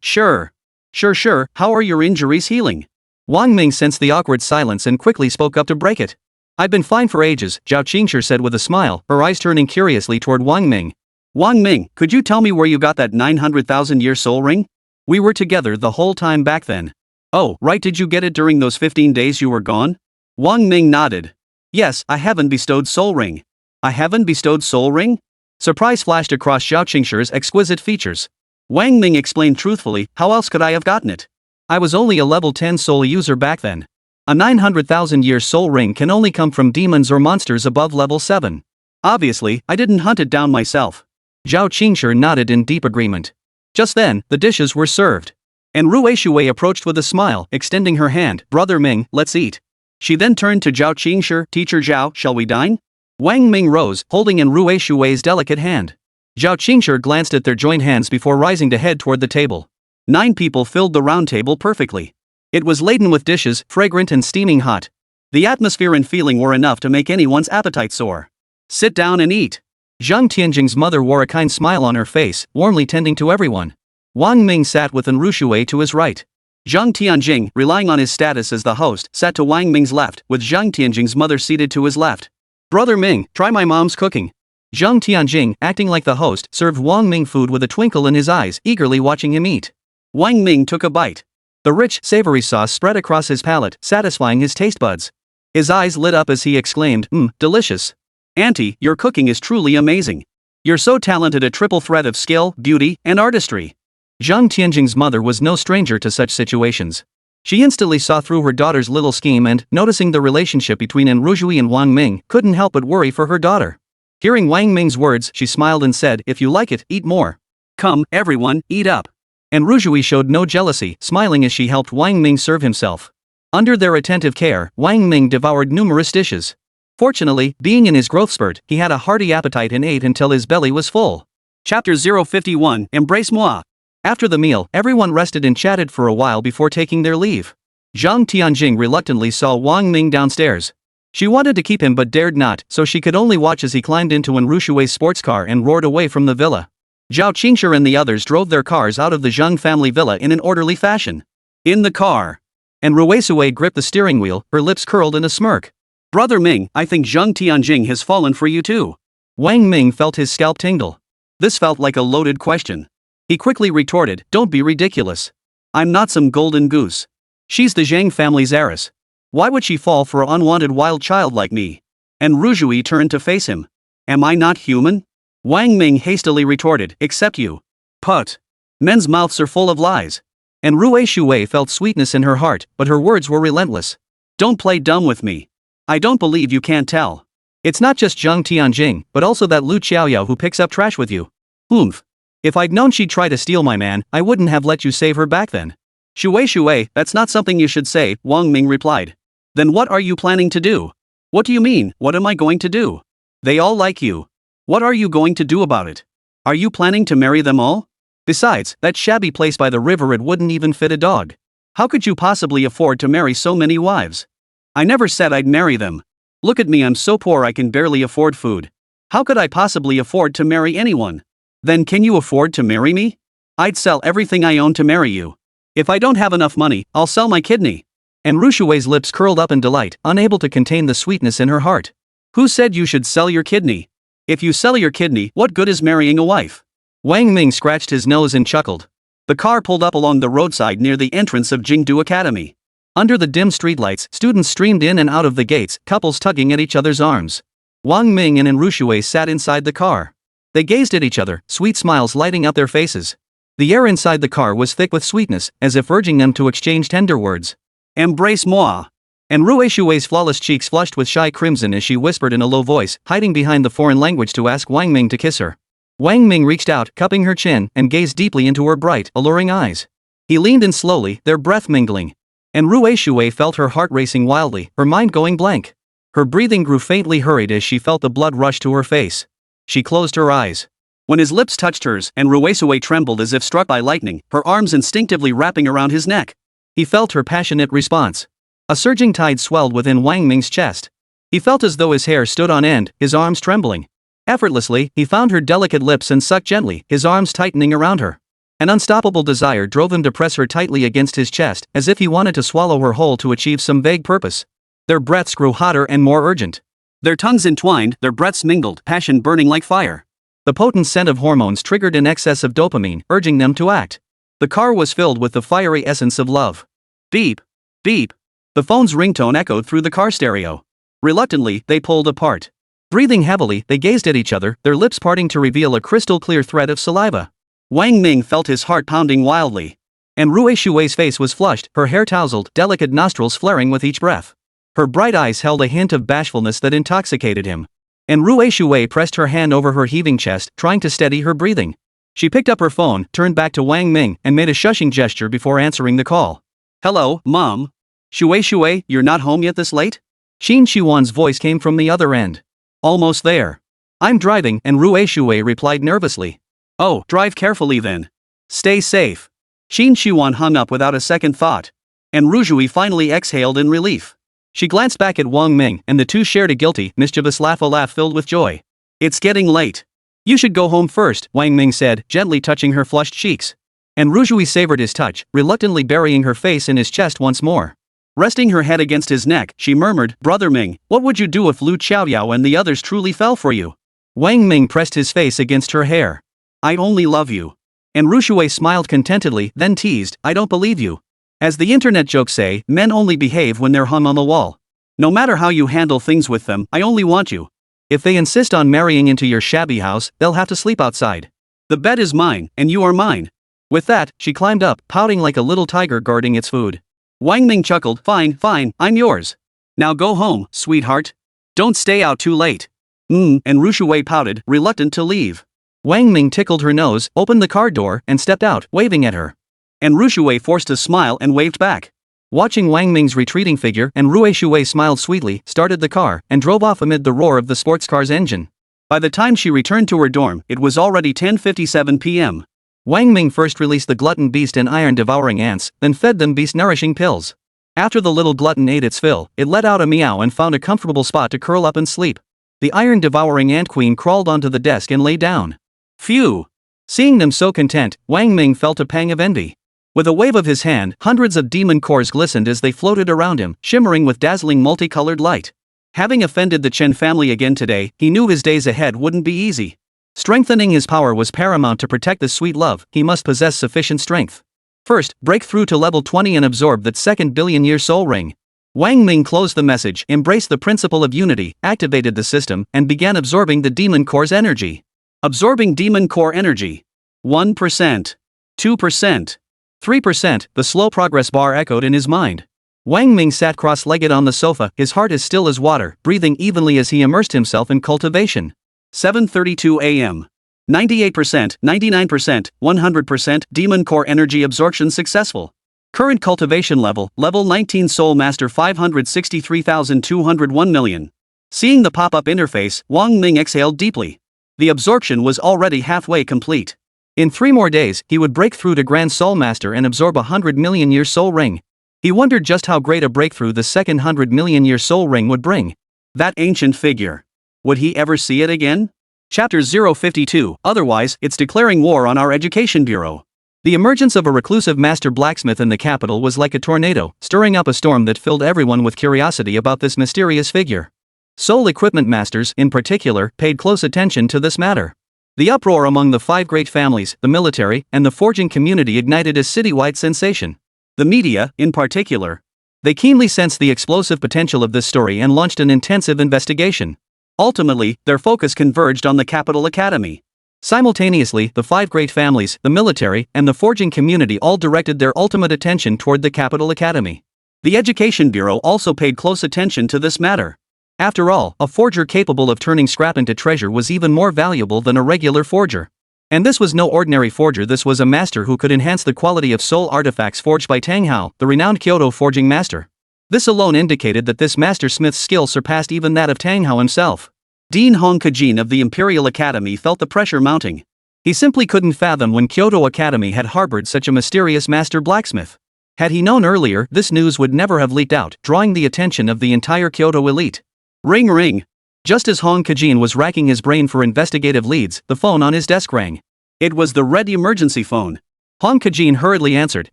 Sure. Sure, how are your injuries healing? Wang Ming sensed the awkward silence and quickly spoke up to break it. I've been fine for ages, Zhao Qingshi said with a smile, her eyes turning curiously toward Wang Ming. Wang Ming, could you tell me where you got that 900,000-year soul ring? We were together the whole time back then. Oh, right, did you get it during those 15 days you were gone? Wang Ming nodded. Yes, I haven't bestowed soul ring. I haven't bestowed soul ring? Surprise flashed across Zhao Qingshi's exquisite features. Wang Ming explained truthfully, how else could I have gotten it? I was only a level 10 soul user back then. A 900,000-year soul ring can only come from demons or monsters above level 7. Obviously, I didn't hunt it down myself. Zhao Qingshi nodded in deep agreement. Just then, the dishes were served. And Ruishui approached with a smile, extending her hand, Brother Ming, let's eat. She then turned to Zhao Qingshi, Teacher Zhao, shall we dine? Wang Ming rose, holding in Ruishui's delicate hand. Zhao Qingshi glanced at their joined hands before rising to head toward the table. 9 people filled the round table perfectly. It was laden with dishes, fragrant and steaming hot. The atmosphere and feeling were enough to make anyone's appetite soar. Sit down and eat. Zhang Tianjing's mother wore a kind smile on her face, warmly tending to everyone. Wang Ming sat with Rushui to his right. Zhang Tianjing, relying on his status as the host, sat to Wang Ming's left, with Zhang Tianjing's mother seated to his left. Brother Ming, try my mom's cooking. Zhang Tianjing, acting like the host, served Wang Ming food with a twinkle in his eyes, eagerly watching him eat. Wang Ming took a bite. The rich, savory sauce spread across his palate, satisfying his taste buds. His eyes lit up as he exclaimed, delicious. Auntie, your cooking is truly amazing. You're so talented, a triple threat of skill, beauty, and artistry. Zhang Tianjing's mother was no stranger to such situations. She instantly saw through her daughter's little scheme and, noticing the relationship between Enruzhui and Wang Ming, couldn't help but worry for her daughter. Hearing Wang Ming's words, she smiled and said, if you like it, eat more. Come, everyone, eat up. Enruzhui showed no jealousy, smiling as she helped Wang Ming serve himself. Under their attentive care, Wang Ming devoured numerous dishes. Fortunately, being in his growth spurt, he had a hearty appetite and ate until his belly was full. Chapter 051, Embrace Moi. After the meal, everyone rested and chatted for a while before taking their leave. Zhang Tianjing reluctantly saw Wang Ming downstairs. She wanted to keep him but dared not, so she could only watch as he climbed into Enruzhui's sports car and roared away from the villa. Zhao Qingshi and the others drove their cars out of the Zhang family villa in an orderly fashion. In the car, Enruzhui gripped the steering wheel, her lips curled in a smirk. Brother Ming, I think Zhang Tianjing has fallen for you too. Wang Ming felt his scalp tingle. This felt like a loaded question. He quickly retorted, don't be ridiculous. I'm not some golden goose. She's the Zhang family's heiress. Why would she fall for an unwanted wild child like me? Enruzhui turned to face him. Am I not human? Wang Ming hastily retorted, except you. Put. Men's mouths are full of lies. Enruzhui felt sweetness in her heart, but her words were relentless. Don't play dumb with me. I don't believe you can't tell. It's not just Zhang Tianjing, but also that Lu Xiaoyao who picks up trash with you. Oomph. If I'd known she'd try to steal my man, I wouldn't have let you save her back then. Shui, that's not something you should say, Wang Ming replied. Then what are you planning to do? What do you mean, what am I going to do? They all like you. What are you going to do about it? Are you planning to marry them all? Besides, that shabby place by the river, it wouldn't even fit a dog. How could you possibly afford to marry so many wives? I never said I'd marry them. Look at me, I'm so poor I can barely afford food. How could I possibly afford to marry anyone? Then can you afford to marry me? I'd sell everything I own to marry you. If I don't have enough money, I'll sell my kidney. Enruzhui's lips curled up in delight, unable to contain the sweetness in her heart. Who said you should sell your kidney? If you sell your kidney, what good is marrying a wife? Wang Ming scratched his nose and chuckled. The car pulled up along the roadside near the entrance of Jingdu Academy. Under the dim streetlights, students streamed in and out of the gates, couples tugging at each other's arms. Wang Ming and Enruzhui sat inside the car. They gazed at each other, sweet smiles lighting up their faces. The air inside the car was thick with sweetness, as if urging them to exchange tender words. Embrace moi. Enruzhui's flawless cheeks flushed with shy crimson as she whispered in a low voice, hiding behind the foreign language to ask Wang Ming to kiss her. Wang Ming reached out, cupping her chin, and gazed deeply into her bright, alluring eyes. He leaned in slowly, their breath mingling. Enruzhui felt her heart racing wildly, her mind going blank. Her breathing grew faintly hurried as she felt the blood rush to her face. She closed her eyes. When his lips touched hers, Enruzhui trembled as if struck by lightning, her arms instinctively wrapping around his neck. He felt her passionate response. A surging tide swelled within Wang Ming's chest. He felt as though his hair stood on end, his arms trembling. Effortlessly, he found her delicate lips and sucked gently, his arms tightening around her. An unstoppable desire drove him to press her tightly against his chest, as if he wanted to swallow her whole to achieve some vague purpose. Their breaths grew hotter and more urgent. Their tongues entwined, their breaths mingled, passion burning like fire. The potent scent of hormones triggered an excess of dopamine, urging them to act. The car was filled with the fiery essence of love. Beep. Beep. The phone's ringtone echoed through the car stereo. Reluctantly, they pulled apart. Breathing heavily, they gazed at each other, their lips parting to reveal a crystal-clear thread of saliva. Wang Ming felt his heart pounding wildly. Enruzhui's face was flushed, her hair tousled, delicate nostrils flaring with each breath. Her bright eyes held a hint of bashfulness that intoxicated him. Enruzhui pressed her hand over her heaving chest, trying to steady her breathing. She picked up her phone, turned back to Wang Ming, and made a shushing gesture before answering the call. Hello, Mom. Shui, you're not home yet this late? Xin Xuan's voice came from the other end. Almost there. I'm driving, Enruzhui replied nervously. Oh, drive carefully then. Stay safe. Xin Xuan hung up without a second thought. Enruzhui finally exhaled in relief. She glanced back at Wang Ming, and the two shared a guilty, mischievous laugh, a laugh filled with joy. It's getting late. You should go home first, Wang Ming said, gently touching her flushed cheeks. Enruzhui savored his touch, reluctantly burying her face in his chest once more. Resting her head against his neck, she murmured, Brother Ming, what would you do if Lu Xiaoyao and the others truly fell for you? Wang Ming pressed his face against her hair. I only love you. And Rushui smiled contentedly, then teased, I don't believe you. As the internet jokes say, men only behave when they're hung on the wall. No matter how you handle things with them, I only want you. If they insist on marrying into your shabby house, they'll have to sleep outside. The bed is mine, and you are mine. With that, she climbed up, pouting like a little tiger guarding its food. Wang Ming chuckled, fine, I'm yours. Now go home, sweetheart. Don't stay out too late. And Rushui pouted, reluctant to leave. Wang Ming tickled her nose, opened the car door, and stepped out, waving at her. And Rushui forced a smile and waved back. Watching Wang Ming's retreating figure, and Rushui smiled sweetly, started the car, and drove off amid the roar of the sports car's engine. By the time she returned to her dorm, it was already 10:57 p.m. Wang Ming first released the glutton beast and iron-devouring ants, then fed them beast-nourishing pills. After the little glutton ate its fill, it let out a meow and found a comfortable spot to curl up and sleep. The iron-devouring ant queen crawled onto the desk and lay down. Phew! Seeing them so content, Wang Ming felt a pang of envy. With a wave of his hand, hundreds of demon cores glistened as they floated around him, shimmering with dazzling multicolored light. Having offended the Chen family again today, he knew his days ahead wouldn't be easy. Strengthening his power was paramount to protect the sweet love. He must possess sufficient strength. First, break through to level 20 and absorb that second billion-year soul ring. Wang Ming closed the message, embraced the principle of unity, activated the system, and began absorbing the demon core's energy. Absorbing demon core energy. 1%. 2%. 3%, the slow progress bar echoed in his mind. Wang Ming sat cross-legged on the sofa, his heart as still as water, breathing evenly as he immersed himself in cultivation. 7:32 a.m. 98%, 99%, 100% demon core energy absorption successful. Current cultivation level, level 19 Soul Master 563,201 million. Seeing the pop-up interface, Wang Ming exhaled deeply. The absorption was already halfway complete. In 3 more days, he would break through to Grand Soul Master and absorb a 100 million year soul ring. He wondered just how great a breakthrough the second 100 million year soul ring would bring. That ancient figure. Would he ever see it again? Chapter 052, otherwise, it's declaring war on our education bureau. The emergence of a reclusive master blacksmith in the capital was like a tornado, stirring up a storm that filled everyone with curiosity about this mysterious figure. Soul equipment masters, in particular, paid close attention to this matter. The uproar among the 5 great families, the military, and the forging community ignited a citywide sensation. The media, in particular. They keenly sensed the explosive potential of this story and launched an intensive investigation. Ultimately, their focus converged on the Capital Academy. Simultaneously, the 5 great families, the military, and the forging community all directed their ultimate attention toward the Capital Academy. The Education Bureau also paid close attention to this matter. After all, a forger capable of turning scrap into treasure was even more valuable than a regular forger. And this was no ordinary forger, this was a master who could enhance the quality of soul artifacts forged by Tang Hao, the renowned Kyoto forging master. This alone indicated that this master smith's skill surpassed even that of Tang Hao himself. Dean Hong Kajin of the Imperial Academy felt the pressure mounting. He simply couldn't fathom when Kyoto Academy had harbored such a mysterious master blacksmith. Had he known earlier, this news would never have leaked out, drawing the attention of the entire Kyoto elite. Ring ring. Just as Hong Kajin was racking his brain for investigative leads, the phone on his desk rang. It was the red emergency phone. Hong Kajin hurriedly answered,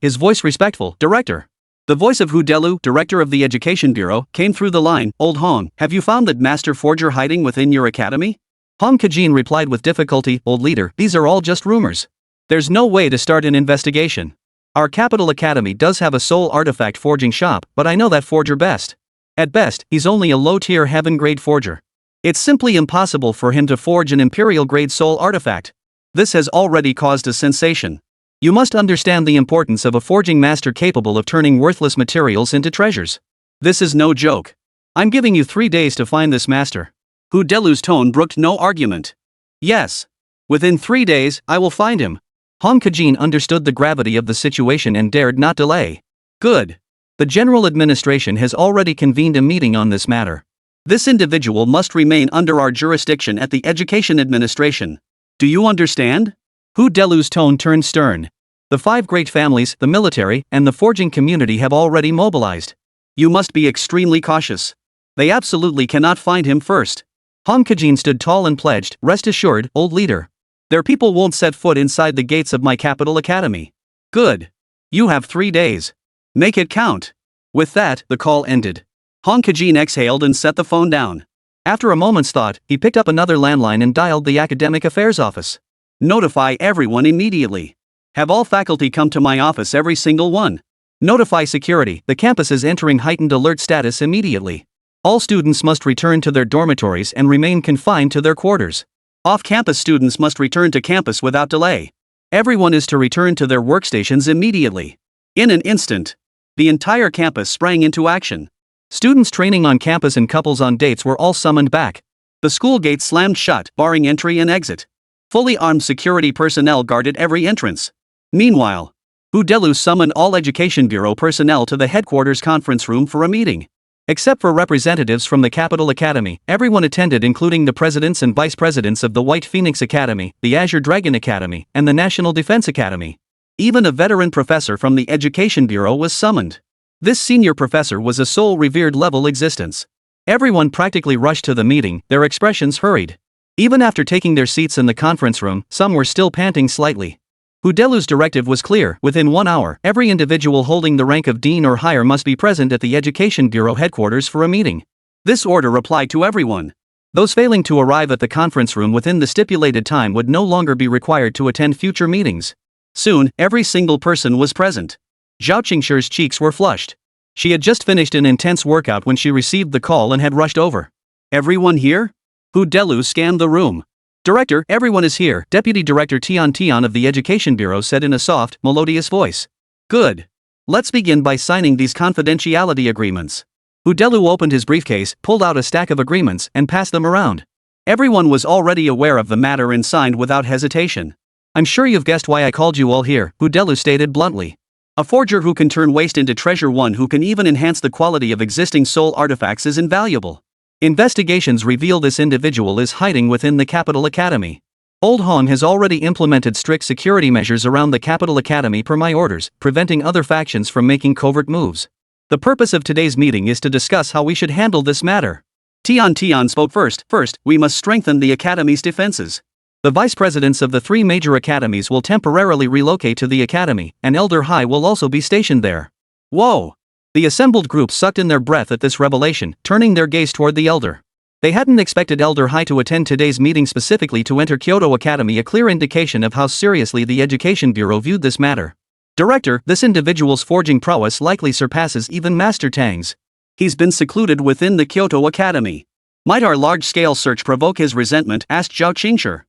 his voice respectful, Director. The voice of Hu Delu, Director of the Education Bureau, came through the line, Old Hong, have you found that master forger hiding within your academy? Hong Kajin replied with difficulty, Old Leader, these are all just rumors. There's no way to start an investigation. Our Capital Academy does have a soul artifact forging shop, but I know that forger best. At best, he's only a low-tier heaven-grade forger. It's simply impossible for him to forge an imperial-grade soul artifact. This has already caused a sensation. You must understand the importance of a forging master capable of turning worthless materials into treasures. This is no joke. I'm giving you 3 days to find this master. Hu Delu's tone brooked no argument. Yes. Within 3 days, I will find him. Hong Kajin understood the gravity of the situation and dared not delay. Good. The General Administration has already convened a meeting on this matter. This individual must remain under our jurisdiction at the Education Administration. Do you understand? Hu Delu's tone turned stern. The 5 great families, the military, and the forging community have already mobilized. You must be extremely cautious. They absolutely cannot find him first. Hong Kajin stood tall and pledged, rest assured, Old Leader. Their people won't set foot inside the gates of my Capital Academy. Good. You have 3 days. Make it count. With that, the call ended. Hong Kajin exhaled and set the phone down. After a moment's thought, he picked up another landline and dialed the academic affairs office. Notify everyone immediately. Have all faculty come to my office, every single one. Notify security, the campus is entering heightened alert status immediately. All students must return to their dormitories and remain confined to their quarters. Off-campus students must return to campus without delay. Everyone is to return to their workstations immediately. In an instant, the entire campus sprang into action. Students training on campus and couples on dates were all summoned back. The school gates slammed shut, barring entry and exit. Fully armed security personnel guarded every entrance. Meanwhile, Udelu summoned all Education Bureau personnel to the headquarters conference room for a meeting. Except for representatives from the Capital Academy, everyone attended, including the presidents and vice presidents of the White Phoenix Academy, the Azure Dragon Academy, and the National Defense Academy. Even a veteran professor from the Education Bureau was summoned. This senior professor was a sole revered level existence. Everyone practically rushed to the meeting, their expressions hurried. Even after taking their seats in the conference room, some were still panting slightly. Udelu's directive was clear: within 1 hour, every individual holding the rank of dean or higher must be present at the Education Bureau headquarters for a meeting. This order applied to everyone. Those failing to arrive at the conference room within the stipulated time would no longer be required to attend future meetings. Soon, every single person was present. Zhao Qingshi's cheeks were flushed. She had just finished an intense workout when she received the call and had rushed over. Everyone here? Udelu scanned the room. Director, everyone is here, Deputy Director Tian of the Education Bureau said in a soft, melodious voice. Good. Let's begin by signing these confidentiality agreements. Udelu opened his briefcase, pulled out a stack of agreements, and passed them around. Everyone was already aware of the matter and signed without hesitation. I'm sure you've guessed why I called you all here, Udelu stated bluntly. A forger who can turn waste into treasure, one who can even enhance the quality of existing soul artifacts, is invaluable. Investigations reveal this individual is hiding within the Capital Academy. Old Hong has already implemented strict security measures around the Capital Academy per my orders, preventing other factions from making covert moves. The purpose of today's meeting is to discuss how we should handle this matter. Tian spoke first. First, we must strengthen the Academy's defenses. The vice presidents of the 3 major academies will temporarily relocate to the Academy, and Elder High will also be stationed there. Whoa! The assembled group sucked in their breath at this revelation, turning their gaze toward the Elder. They hadn't expected Elder High to attend today's meeting specifically to enter Kyoto Academy, a clear indication of how seriously the Education Bureau viewed this matter. Director, this individual's forging prowess likely surpasses even Master Tang's. He's been secluded within the Kyoto Academy. Might our large-scale search provoke his resentment? Asked Zhao Qingshi.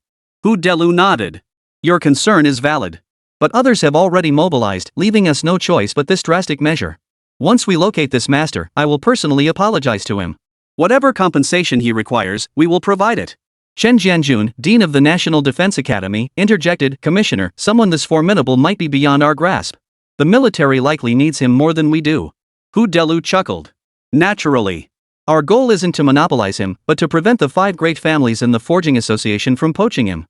Udelu nodded. Your concern is valid. But others have already mobilized, leaving us no choice but this drastic measure. Once we locate this master, I will personally apologize to him. Whatever compensation he requires, we will provide it. Chen Jianjun, Dean of the National Defense Academy, interjected. Commissioner, someone this formidable might be beyond our grasp. The military likely needs him more than we do. Udelu chuckled. Naturally. Our goal isn't to monopolize him, but to prevent the 5 great families and the Forging Association from poaching him.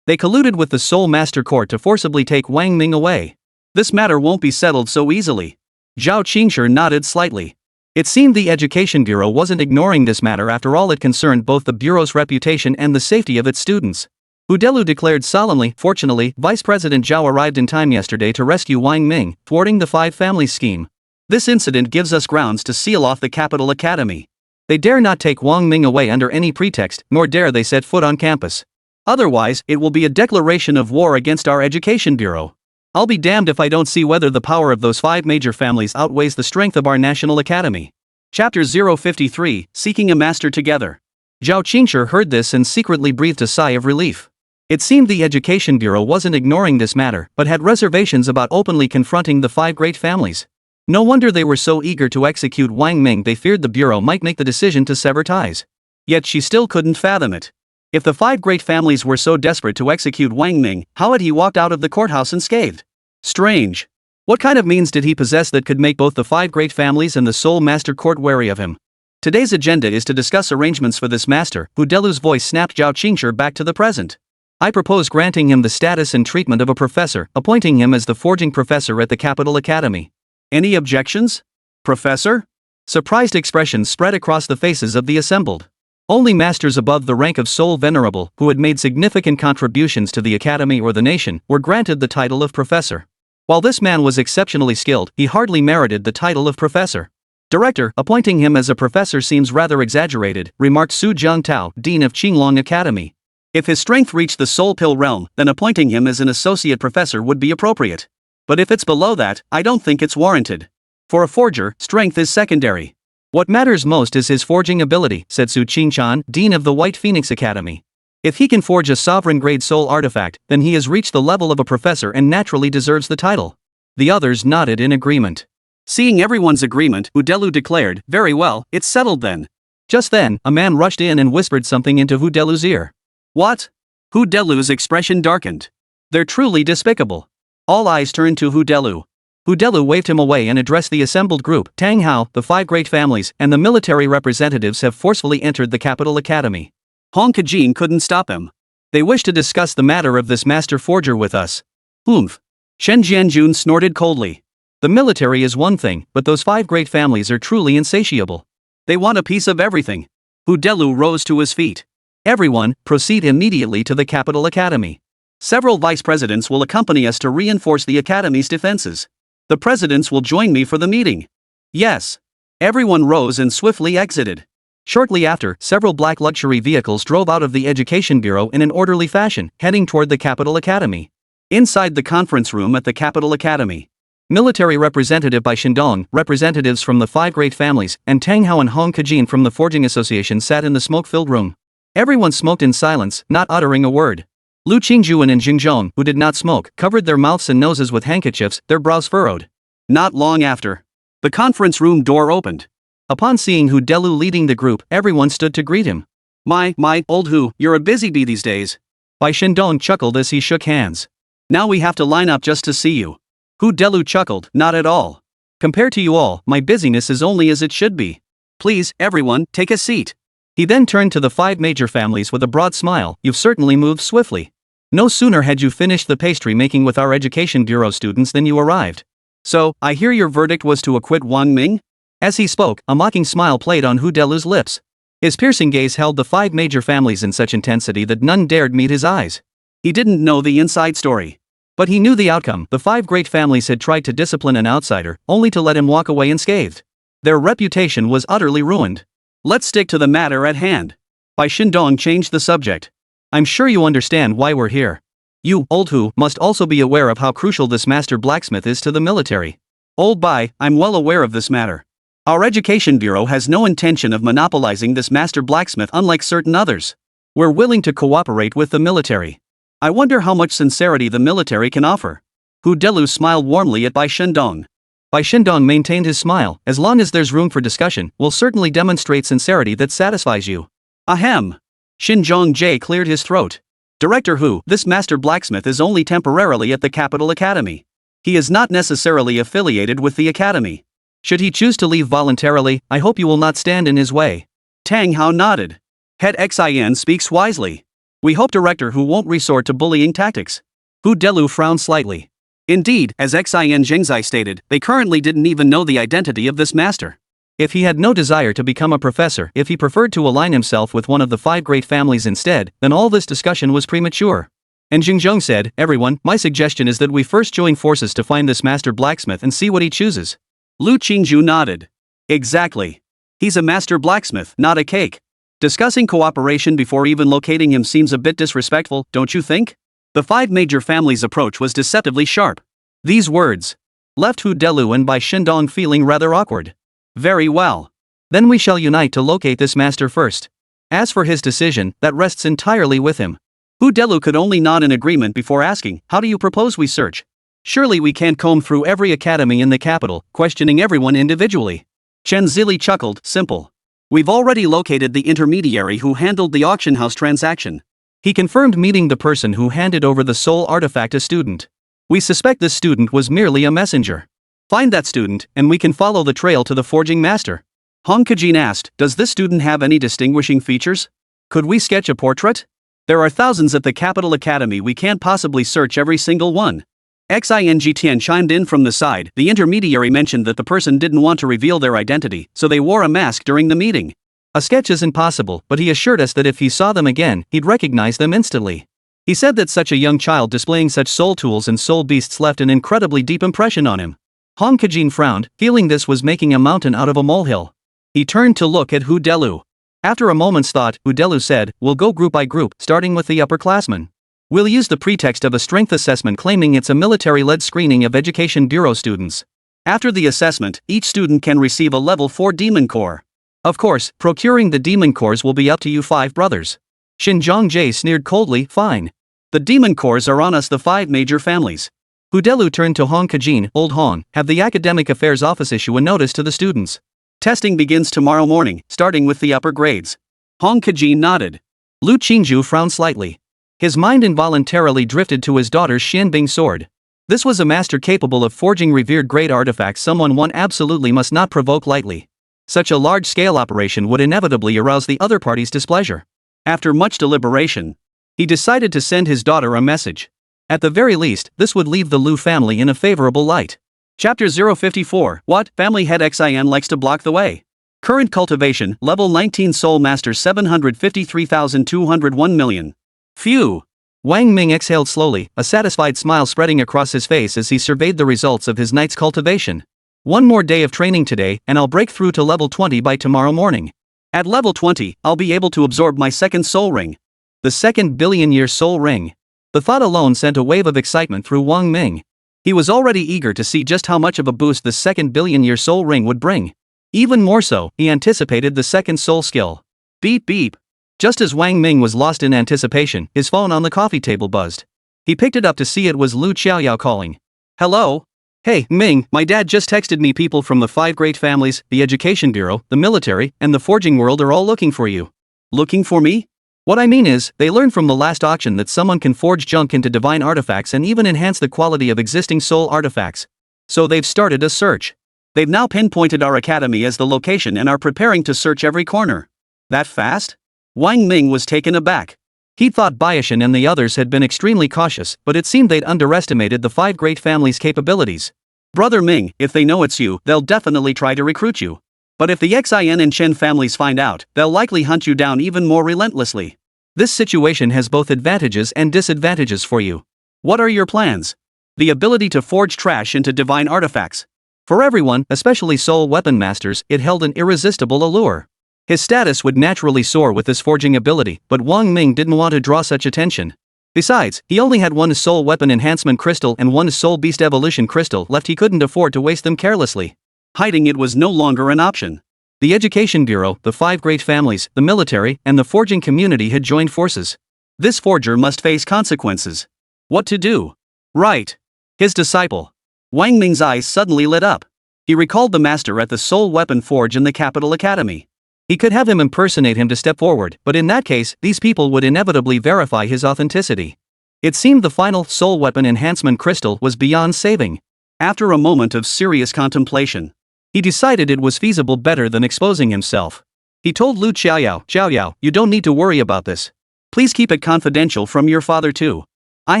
They colluded with the Soul Master Court to forcibly take Wang Ming away. This matter won't be settled so easily. Zhao Qingshi nodded slightly. It seemed the Education Bureau wasn't ignoring this matter. After all, it concerned both the Bureau's reputation and the safety of its students. Udelu declared solemnly. Fortunately, Vice President Zhao arrived in time yesterday to rescue Wang Ming, thwarting the 5 families scheme. This incident gives us grounds to seal off the Capital Academy. They dare not take Wang Ming away under any pretext, nor dare they set foot on campus. Otherwise, it will be a declaration of war against our Education Bureau. I'll be damned if I don't see whether the power of those 5 major families outweighs the strength of our National Academy. Chapter 053, Seeking a Master Together. Zhao Qingshi heard this and secretly breathed a sigh of relief. It seemed the Education Bureau wasn't ignoring this matter, but had reservations about openly confronting the 5 great families. No wonder they were so eager to execute Wang Ming. They feared the Bureau might make the decision to sever ties. Yet she still couldn't fathom it. If the 5 great families were so desperate to execute Wang Ming, how had he walked out of the courthouse unscathed? Strange. What kind of means did he possess that could make both the 5 great families and the Soul Master Court wary of him? Today's agenda is to discuss arrangements for this master. Udelu's voice snapped Zhao Qingshi back to the present. I propose granting him the status and treatment of a professor, appointing him as the forging professor at the Capital Academy. Any objections? Professor? Surprised expressions spread across the faces of the assembled. Only masters above the rank of Soul Venerable, who had made significant contributions to the Academy or the nation, were granted the title of professor. While this man was exceptionally skilled, he hardly merited the title of professor. Director, appointing him as a professor seems rather exaggerated, remarked Su Jiangtao, Dean of Qinglong Academy. If his strength reached the soul pill realm, then appointing him as an associate professor would be appropriate. But if it's below that, I don't think it's warranted. For a forger, strength is secondary. What matters most is his forging ability, said Su Qingchan, Dean of the White Phoenix Academy. If he can forge a sovereign-grade soul artifact, then he has reached the level of a professor and naturally deserves the title. The others nodded in agreement. Seeing everyone's agreement, Udelu declared, "Very well, it's settled then." Just then, a man rushed in and whispered something into Udelu's ear. What? Udelu's expression darkened. They're truly despicable. All eyes turned to Udelu. Udelu waved him away and addressed the assembled group. Tang Hao, the 5 great families, and the military representatives have forcefully entered the capital academy. Hong Kajin couldn't stop him. They wish to discuss the matter of this master forger with us. Oomph. Shen Jianjun snorted coldly. The military is one thing, but those 5 great families are truly insatiable. They want a piece of everything. Udelu rose to his feet. Everyone, proceed immediately to the capital academy. Several vice presidents will accompany us to reinforce the academy's defenses. The presidents will join me for the meeting. Yes. Everyone rose and swiftly exited. Shortly after, several black luxury vehicles drove out of the Education Bureau in an orderly fashion, heading toward the capital academy. Inside the conference room at the capital academy, military representative by Shindong, representatives from the 5 great families, and Tang Hao and Hong Kajin from the Forging Association sat in the smoke-filled room. Everyone smoked in silence, not uttering a word. Lu Qingjuan and Jingzhong, who did not smoke, covered their mouths and noses with handkerchiefs, their brows furrowed. Not long after, the conference room door opened. Upon seeing Udelu leading the group, everyone stood to greet him. My, old Hu, you're a busy bee these days. Bai Shindong chuckled as he shook hands. Now we have to line up just to see you. Udelu chuckled, not at all. Compared to you all, my busyness is only as it should be. Please, everyone, take a seat. He then turned to the 5 major families with a broad smile. You've certainly moved swiftly. No sooner had you finished the pastry making with our Education Bureau students than you arrived. So, I hear your verdict was to acquit Wang Ming? As he spoke, a mocking smile played on Udelu's lips. His piercing gaze held the 5 major families in such intensity that none dared meet his eyes. He didn't know the inside story. But he knew the outcome. The 5 great families had tried to discipline an outsider, only to let him walk away unscathed. Their reputation was utterly ruined. Let's stick to the matter at hand. Bai Shindong changed the subject. I'm sure you understand why we're here. You, old Hu, must also be aware of how crucial this master blacksmith is to the military. Old Bai, I'm well aware of this matter. Our Education Bureau has no intention of monopolizing this master blacksmith unlike certain others. We're willing to cooperate with the military. I wonder how much sincerity the military can offer. Udelu smiled warmly at Bai Shindong. Bai Shindong maintained his smile. As long as there's room for discussion, we'll certainly demonstrate sincerity that satisfies you. Ahem. Xinjiang Jie cleared his throat. Director Hu, this master blacksmith is only temporarily at the capital academy. He is not necessarily affiliated with the academy. Should he choose to leave voluntarily, I hope you will not stand in his way. Tang Hao nodded. Head Xin speaks wisely. We hope Director Hu won't resort to bullying tactics. Udelu frowned slightly. Indeed, as Xin Zhengzai stated, they currently didn't even know the identity of this master. If he had no desire to become a professor, if he preferred to align himself with one of the 5 great families instead, then all this discussion was premature. And Jingzhong said, everyone, my suggestion is that we first join forces to find this master blacksmith and see what he chooses. Lu Qingju nodded. Exactly. He's a master blacksmith, not a cake. Discussing cooperation before even locating him seems a bit disrespectful, don't you think? The 5 major families' approach was deceptively sharp. These words left Udelu and Bai Shindong feeling rather awkward. Very well. Then we shall unite to locate this master first. As for his decision, that rests entirely with him. Udelu could only nod in agreement before asking, how do you propose we search? Surely we can't comb through every academy in the capital, questioning everyone individually. Chen Zili chuckled, simple. We've already located the intermediary who handled the auction house transaction. He confirmed meeting the person who handed over the soul artifact to a student. We suspect this student was merely a messenger. Find that student, and we can follow the trail to the forging master. Hong Kajin asked, does this student have any distinguishing features? Could we sketch a portrait? There are thousands at the Capital Academy, we can't possibly search every single one. Xing Tian chimed in from the side. The intermediary mentioned that the person didn't want to reveal their identity, so they wore a mask during the meeting. A sketch isn't possible, but he assured us that if he saw them again, he'd recognize them instantly. He said that such a young child displaying such soul tools and soul beasts left an incredibly deep impression on him. Hong Kajin frowned, feeling this was making a mountain out of a molehill. He turned to look at Hu Delu. After a moment's thought, Hu Delu said, "We'll go group by group, starting with the upperclassmen. We'll use the pretext of a strength assessment claiming it's a military-led screening of Education Bureau students. After the assessment, each student can receive a level 4 demon core. Of course, procuring the demon cores will be up to you 5 brothers." Shin Zhongjie sneered coldly, "Fine. The demon cores are on us, the 5 major families." Hu Delu turned to Hong Kajin, "Old Hong, have the Academic Affairs Office issue a notice to the students. Testing begins tomorrow morning, starting with the upper grades." Hong Kajin nodded. Lu Qingzhu frowned slightly. His mind involuntarily drifted to his daughter's Xianbing sword. This was a master capable of forging revered great artifacts, someone one absolutely must not provoke lightly. Such a large-scale operation would inevitably arouse the other party's displeasure. After much deliberation, he decided to send his daughter a message. At the very least, this would leave the Lu family in a favorable light. Chapter 054, What? Family Head Xin likes to block the way. Current cultivation, level 19 Soul Master 753,201 million. Phew. Wang Ming exhaled slowly, a satisfied smile spreading across his face as he surveyed the results of his night's cultivation. One more day of training today, and I'll break through to level 20 by tomorrow morning. At level 20, I'll be able to absorb my second soul ring. The second billion-year soul ring. The thought alone sent a wave of excitement through Wang Ming. He was already eager to see just how much of a boost the second billion-year soul ring would bring. Even more so, he anticipated the second soul skill. Beep beep. Just as Wang Ming was lost in anticipation, his phone on the coffee table buzzed. He picked it up to see it was Lu Xiaoyao calling. "Hello? Hey, Ming, my dad just texted me. People from the 5 great families, the Education Bureau, the military, and the forging world are all looking for you." "Looking for me?" "What I mean is, they learned from the last auction that someone can forge junk into divine artifacts and even enhance the quality of existing soul artifacts. So they've started a search. They've now pinpointed our academy as the location and are preparing to search every corner." "That fast?" Wang Ming was taken aback. He thought Baishan and the others had been extremely cautious, but it seemed they'd underestimated the 5 great families' capabilities. "Brother Ming, if they know it's you, they'll definitely try to recruit you. But if the Xin and Chen families find out, they'll likely hunt you down even more relentlessly. This situation has both advantages and disadvantages for you. What are your plans?" "The ability to forge trash into divine artifacts. For everyone, especially soul weapon masters, it held an irresistible allure. His status would naturally soar with this forging ability, but Wang Ming didn't want to draw such attention. Besides, he only had 1 soul weapon enhancement crystal and 1 soul beast evolution crystal left. He couldn't afford to waste them carelessly. Hiding it was no longer an option. The Education Bureau, the 5 great families, the military, and the forging community had joined forces. This forger must face consequences. What to do? Right. His disciple. Wang Ming's eyes suddenly lit up. He recalled the master at the Soul Weapon Forge in the Capital Academy. He could have him impersonate him to step forward, but in that case, these people would inevitably verify his authenticity. It seemed the final soul weapon enhancement crystal was beyond saving. After a moment of serious contemplation, he decided it was feasible better than exposing himself. He told Lu Xiaoyao, "You don't need to worry about this. Please keep it confidential from your father too. I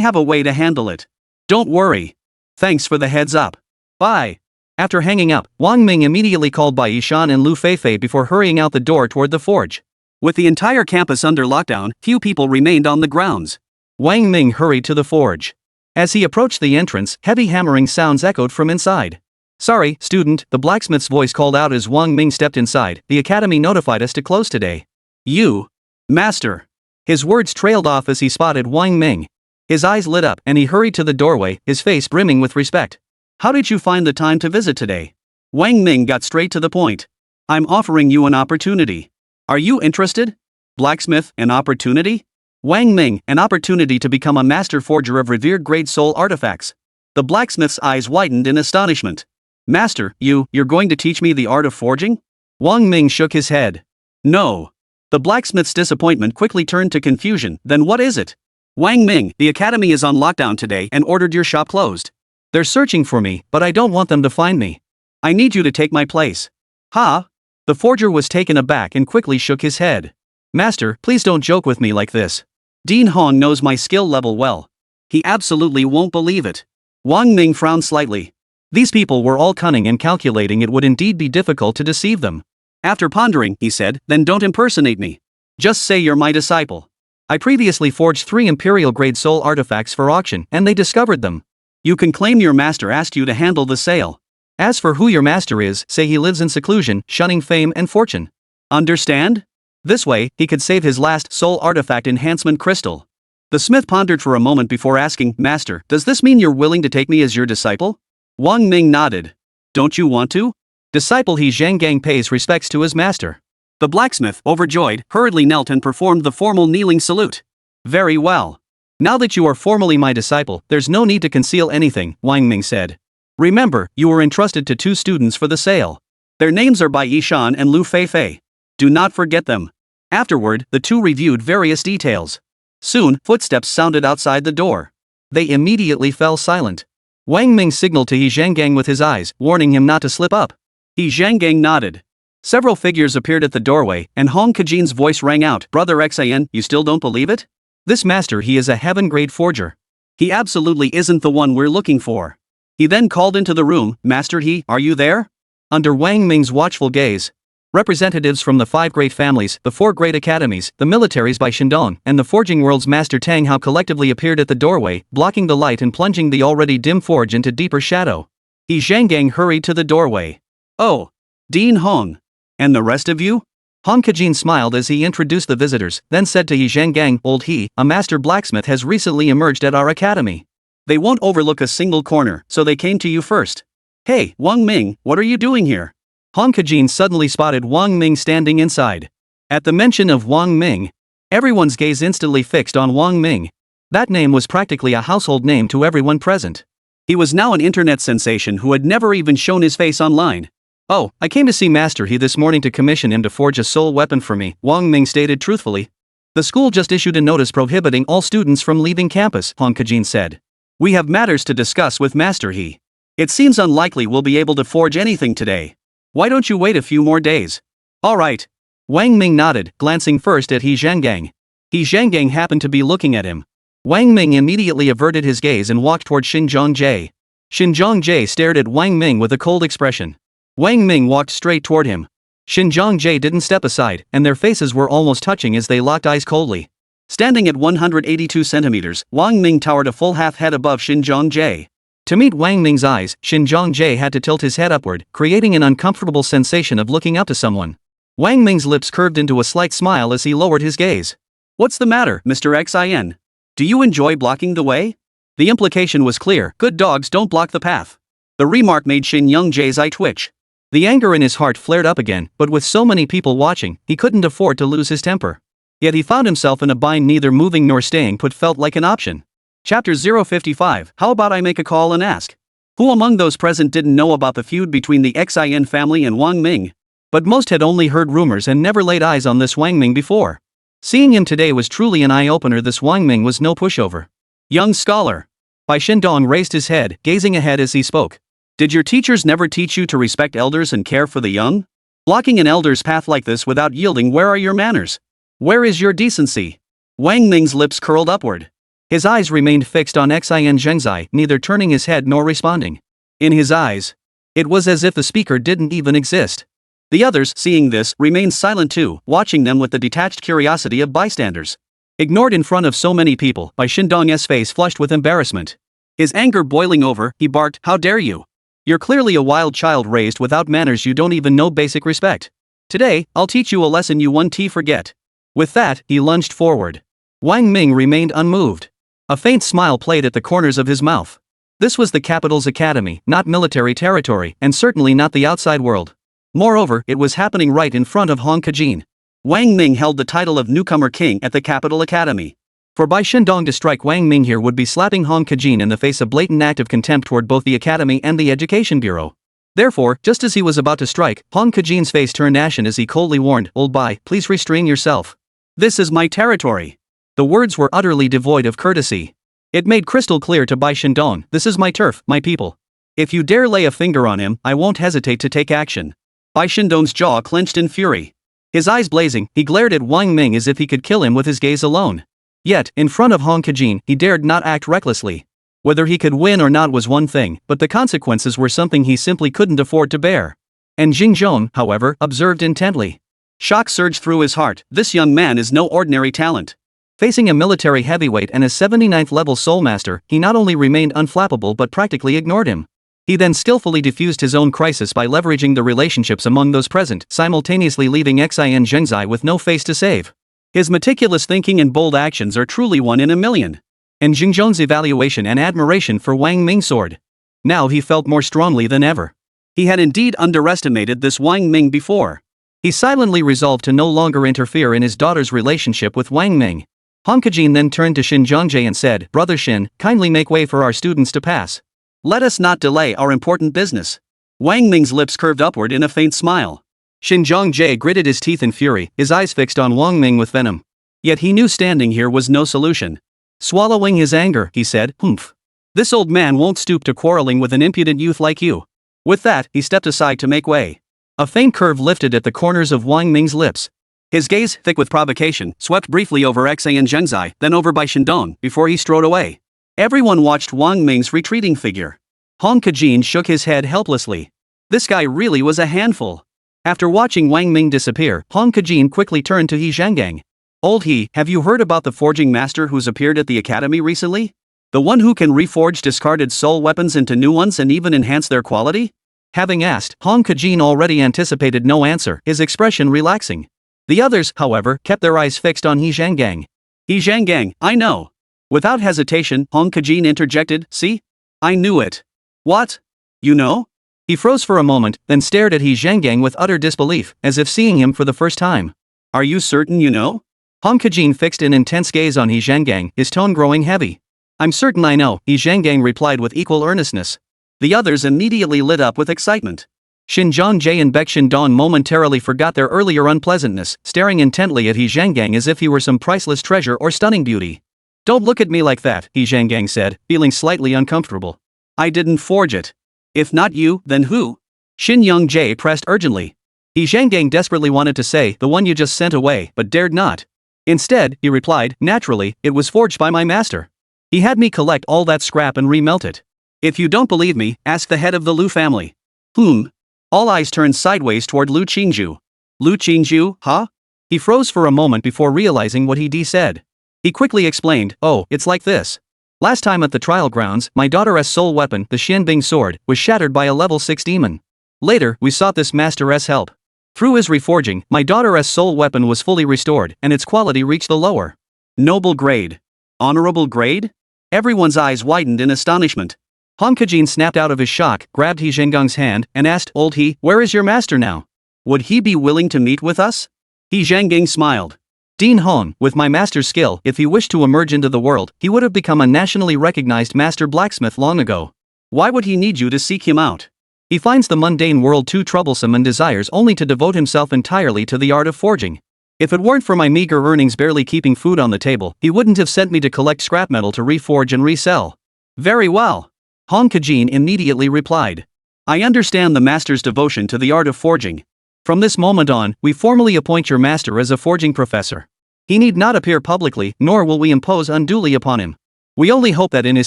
have a way to handle it. Don't worry. Thanks for the heads up. Bye." After hanging up, Wang Ming immediately called Bai Yishan and Lu Feifei before hurrying out the door toward the forge. With the entire campus under lockdown, few people remained on the grounds. Wang Ming hurried to the forge. As he approached the entrance, heavy hammering sounds echoed from inside. "Sorry, student," the blacksmith's voice called out as Wang Ming stepped inside. "The academy notified us to close today." "You? Master?" His words trailed off as he spotted Wang Ming. His eyes lit up, and he hurried to the doorway, his face brimming with respect. "How did you find the time to visit today?" Wang Ming got straight to the point. "I'm offering you an opportunity. Are you interested?" "Blacksmith, an opportunity?" Wang Ming, "An opportunity to become a master forger of revered great soul artifacts." The blacksmith's eyes widened in astonishment. "Master, you're going to teach me the art of forging?" Wang Ming shook his head. "No." The blacksmith's disappointment quickly turned to confusion. "Then what is it?" "Wang Ming, the academy is on lockdown today and ordered your shop closed. They're searching for me, but I don't want them to find me. I need you to take my place." "Huh?" The forger was taken aback and quickly shook his head. "Master, please don't joke with me like this. Dean Hong knows my skill level well. He absolutely won't believe it." Wang Ming frowned slightly. These people were all cunning and calculating. It would indeed be difficult to deceive them. After pondering, he said, "Then don't impersonate me. Just say you're my disciple. I previously forged 3 imperial-grade soul artifacts for auction, and they discovered them. You can claim your master asked you to handle the sale. As for who your master is, say he lives in seclusion, shunning fame and fortune. Understand? This way, he could save his last soul artifact enhancement crystal. The smith pondered for a moment before asking, Master, does this mean you're willing to take me as your disciple? Wang Ming nodded. Don't you want to? Disciple He Zhanggang pays respects to his master. The blacksmith, overjoyed, hurriedly knelt and performed the formal kneeling salute. Very well. Now that you are formally my disciple, there's no need to conceal anything, Wang Ming said. Remember, you were entrusted to 2 students for the sale. Their names are Bai Yishan and Lu Feifei. Do not forget them. Afterward, the 2 reviewed various details. Soon, footsteps sounded outside the door. They immediately fell silent. Wang Ming signaled to He Zhanggang with his eyes, warning him not to slip up. He Zhanggang nodded. Several figures appeared at the doorway, and Hong Kajin's voice rang out, Brother Xin, you still don't believe it? This master he is a heaven-grade forger. He absolutely isn't the one we're looking for. He then called into the room, Master He, are you there? Under Wang Ming's watchful gaze, representatives from the 5 great families, the 4 great academies, the militaries by Shandong, and the forging world's master Tang Hao collectively appeared at the doorway, blocking the light and plunging the already dim forge into deeper shadow. He Zhanggang hurried to the doorway. Oh, Dean Hong. And the rest of you? Hong Kajin smiled as he introduced the visitors, then said to He Zhanggang, Old He, a master blacksmith has recently emerged at our academy. They won't overlook a single corner, so they came to you first. Hey, Wang Ming, what are you doing here? Hong Kajin suddenly spotted Wang Ming standing inside. At the mention of Wang Ming, everyone's gaze instantly fixed on Wang Ming. That name was practically a household name to everyone present. He was now an internet sensation who had never even shown his face online. Oh, I came to see Master He this morning to commission him to forge a soul weapon for me, Wang Ming stated truthfully. The school just issued a notice prohibiting all students from leaving campus, Hong Kajin said. We have matters to discuss with Master He. It seems unlikely we'll be able to forge anything today. Why don't you wait a few more days? All right. Wang Ming nodded, glancing first at He Zhanggang. He Zhanggang happened to be looking at him. Wang Ming immediately averted his gaze and walked toward Xinjiang Jie. Xinjiang Jie stared at Wang Ming with a cold expression. Wang Ming walked straight toward him. Xinjiang Jie didn't step aside, and their faces were almost touching as they locked eyes coldly. Standing at 182 centimeters, Wang Ming towered a full half head above Xinjiang Jie. To meet Wang Ming's eyes, Xinjiang Jie had to tilt his head upward, creating an uncomfortable sensation of looking up to someone. Wang Ming's lips curved into a slight smile as he lowered his gaze. What's the matter, Mr. Xin? Do you enjoy blocking the way? The implication was clear, good dogs don't block the path. The remark made Xinjiang Jie's eye twitch. The anger in his heart flared up again, but with so many people watching, he couldn't afford to lose his temper. Yet he found himself in a bind neither moving nor staying put felt like an option. Chapter 055, How about I make a call and ask? Who among those present didn't know about the feud between the Xin family and Wang Ming? But most had only heard rumors and never laid eyes on this Wang Ming before. Seeing him today was truly an eye-opener. This Wang Ming was no pushover. Young scholar. Bai Shindong raised his head, gazing ahead as he spoke. Did your teachers never teach you to respect elders and care for the young? Blocking an elder's path like this without yielding, where are your manners? Where is your decency? Wang Ming's lips curled upward. His eyes remained fixed on Xin Zhengzai, neither turning his head nor responding. In his eyes, it was as if the speaker didn't even exist. The others, seeing this, remained silent too, watching them with the detached curiosity of bystanders. Ignored in front of so many people, Bai Shindong's face flushed with embarrassment. His anger boiling over, he barked, How dare you? You're clearly a wild child raised without manners. You don't even know basic respect. Today, I'll teach you a lesson you won't forget. With that, he lunged forward. Wang Ming remained unmoved. A faint smile played at the corners of his mouth. This was the capital's academy, not military territory, and certainly not the outside world. Moreover, it was happening right in front of Hong Kajin. Wang Ming held the title of newcomer king at the capital academy. For Bai Shindong to strike Wang Ming here would be slapping Hong Kajin in the face, a blatant act of contempt toward both the academy and the education bureau. Therefore, just as he was about to strike, Hong Kajin's face turned ashen as he coldly warned, Old Bai, please restrain yourself. This is my territory. The words were utterly devoid of courtesy. It made crystal clear to Bai Shindong, this is my turf, my people. If you dare lay a finger on him, I won't hesitate to take action. Bai Shindong's jaw clenched in fury. His eyes blazing, he glared at Wang Ming as if he could kill him with his gaze alone. Yet, in front of Hong Kajin, he dared not act recklessly. Whether he could win or not was one thing, but the consequences were something he simply couldn't afford to bear. And Xinjiang, however, observed intently. Shock surged through his heart, this young man is no ordinary talent. Facing a military heavyweight and a 79th level soul master, he not only remained unflappable but practically ignored him. He then skillfully diffused his own crisis by leveraging the relationships among those present, simultaneously leaving Xin Zhengzai with no face to save. His meticulous thinking and bold actions are truly one in a million. And Xingzhong's evaluation and admiration for Wang Ming's sword. Now he felt more strongly than ever. He had indeed underestimated this Wang Ming before. He silently resolved to no longer interfere in his daughter's relationship with Wang Ming. Han Kejin then turned to Xin Zhongjie and said, "Brother Xin, kindly make way for our students to pass. Let us not delay our important business." Wang Ming's lips curved upward in a faint smile. Xin Zhongjie gritted his teeth in fury, his eyes fixed on Wang Ming with venom. Yet he knew standing here was no solution. Swallowing his anger, he said, "Humph. This old man won't stoop to quarreling with an impudent youth like you." With that, he stepped aside to make way. A faint curve lifted at the corners of Wang Ming's lips. His gaze, thick with provocation, swept briefly over Xin Zhengzai, then over by Shindong, before he strode away. Everyone watched Wang Ming's retreating figure. Han Kejin shook his head helplessly. This guy really was a handful. After watching Wang Ming disappear, Han Kejin quickly turned to He Zhangang. "Old He, have you heard about the forging master who's appeared at the academy recently? The one who can reforge discarded soul weapons into new ones and even enhance their quality?" Having asked, Han Kejin already anticipated no answer, his expression relaxing. The others, however, kept their eyes fixed on He Zhangang. "He Zhangang, I know." Without hesitation, Han Kejin interjected, "See? I knew it." "What? You know?" He froze for a moment, then stared at He Zhangang with utter disbelief, as if seeing him for the first time. "Are you certain you know?" Han Kejin fixed an intense gaze on He Zhangang, his tone growing heavy. "I'm certain I know," He Zhangang replied with equal earnestness. The others immediately lit up with excitement. Xin Zhongjie and Baek Shindong momentarily forgot their earlier unpleasantness, staring intently at He Zhangang as if he were some priceless treasure or stunning beauty. "Don't look at me like that," He Zhangang said, feeling slightly uncomfortable. "I didn't forge it. If not you, then who?" Xin Yongjie pressed urgently. He Zhangang desperately wanted to say, "The one you just sent away," but dared not. Instead, he replied, "Naturally, it was forged by my master. He had me collect all that scrap and remelt it. If you don't believe me, ask the head of the Lu family." "Whom?" All eyes turned sideways toward Lu Qingzhu. "Lu Qingzhu, huh?" He froze for a moment before realizing what he said. He quickly explained, "Oh, it's like this. Last time at the trial grounds, my daughter's soul weapon, the Xianbing sword, was shattered by a level 6 demon. Later, we sought this master's help. Through his reforging, my daughter's soul weapon was fully restored, and its quality reached the lower noble grade. Honorable grade?" Everyone's eyes widened in astonishment. Han Kejin snapped out of his shock, grabbed He Zhanggang's hand, and asked, "Old He, where is your master now? Would he be willing to meet with us?" He Zhangang smiled. "Dean Hon, with my master's skill, if he wished to emerge into the world, he would have become a nationally recognized master blacksmith long ago. Why would he need you to seek him out? He finds the mundane world too troublesome and desires only to devote himself entirely to the art of forging. If it weren't for my meager earnings barely keeping food on the table, he wouldn't have sent me to collect scrap metal to reforge and resell." "Very well," Han Kejin immediately replied. "I understand the master's devotion to the art of forging. From this moment on, we formally appoint your master as a forging professor. He need not appear publicly, nor will we impose unduly upon him. We only hope that in his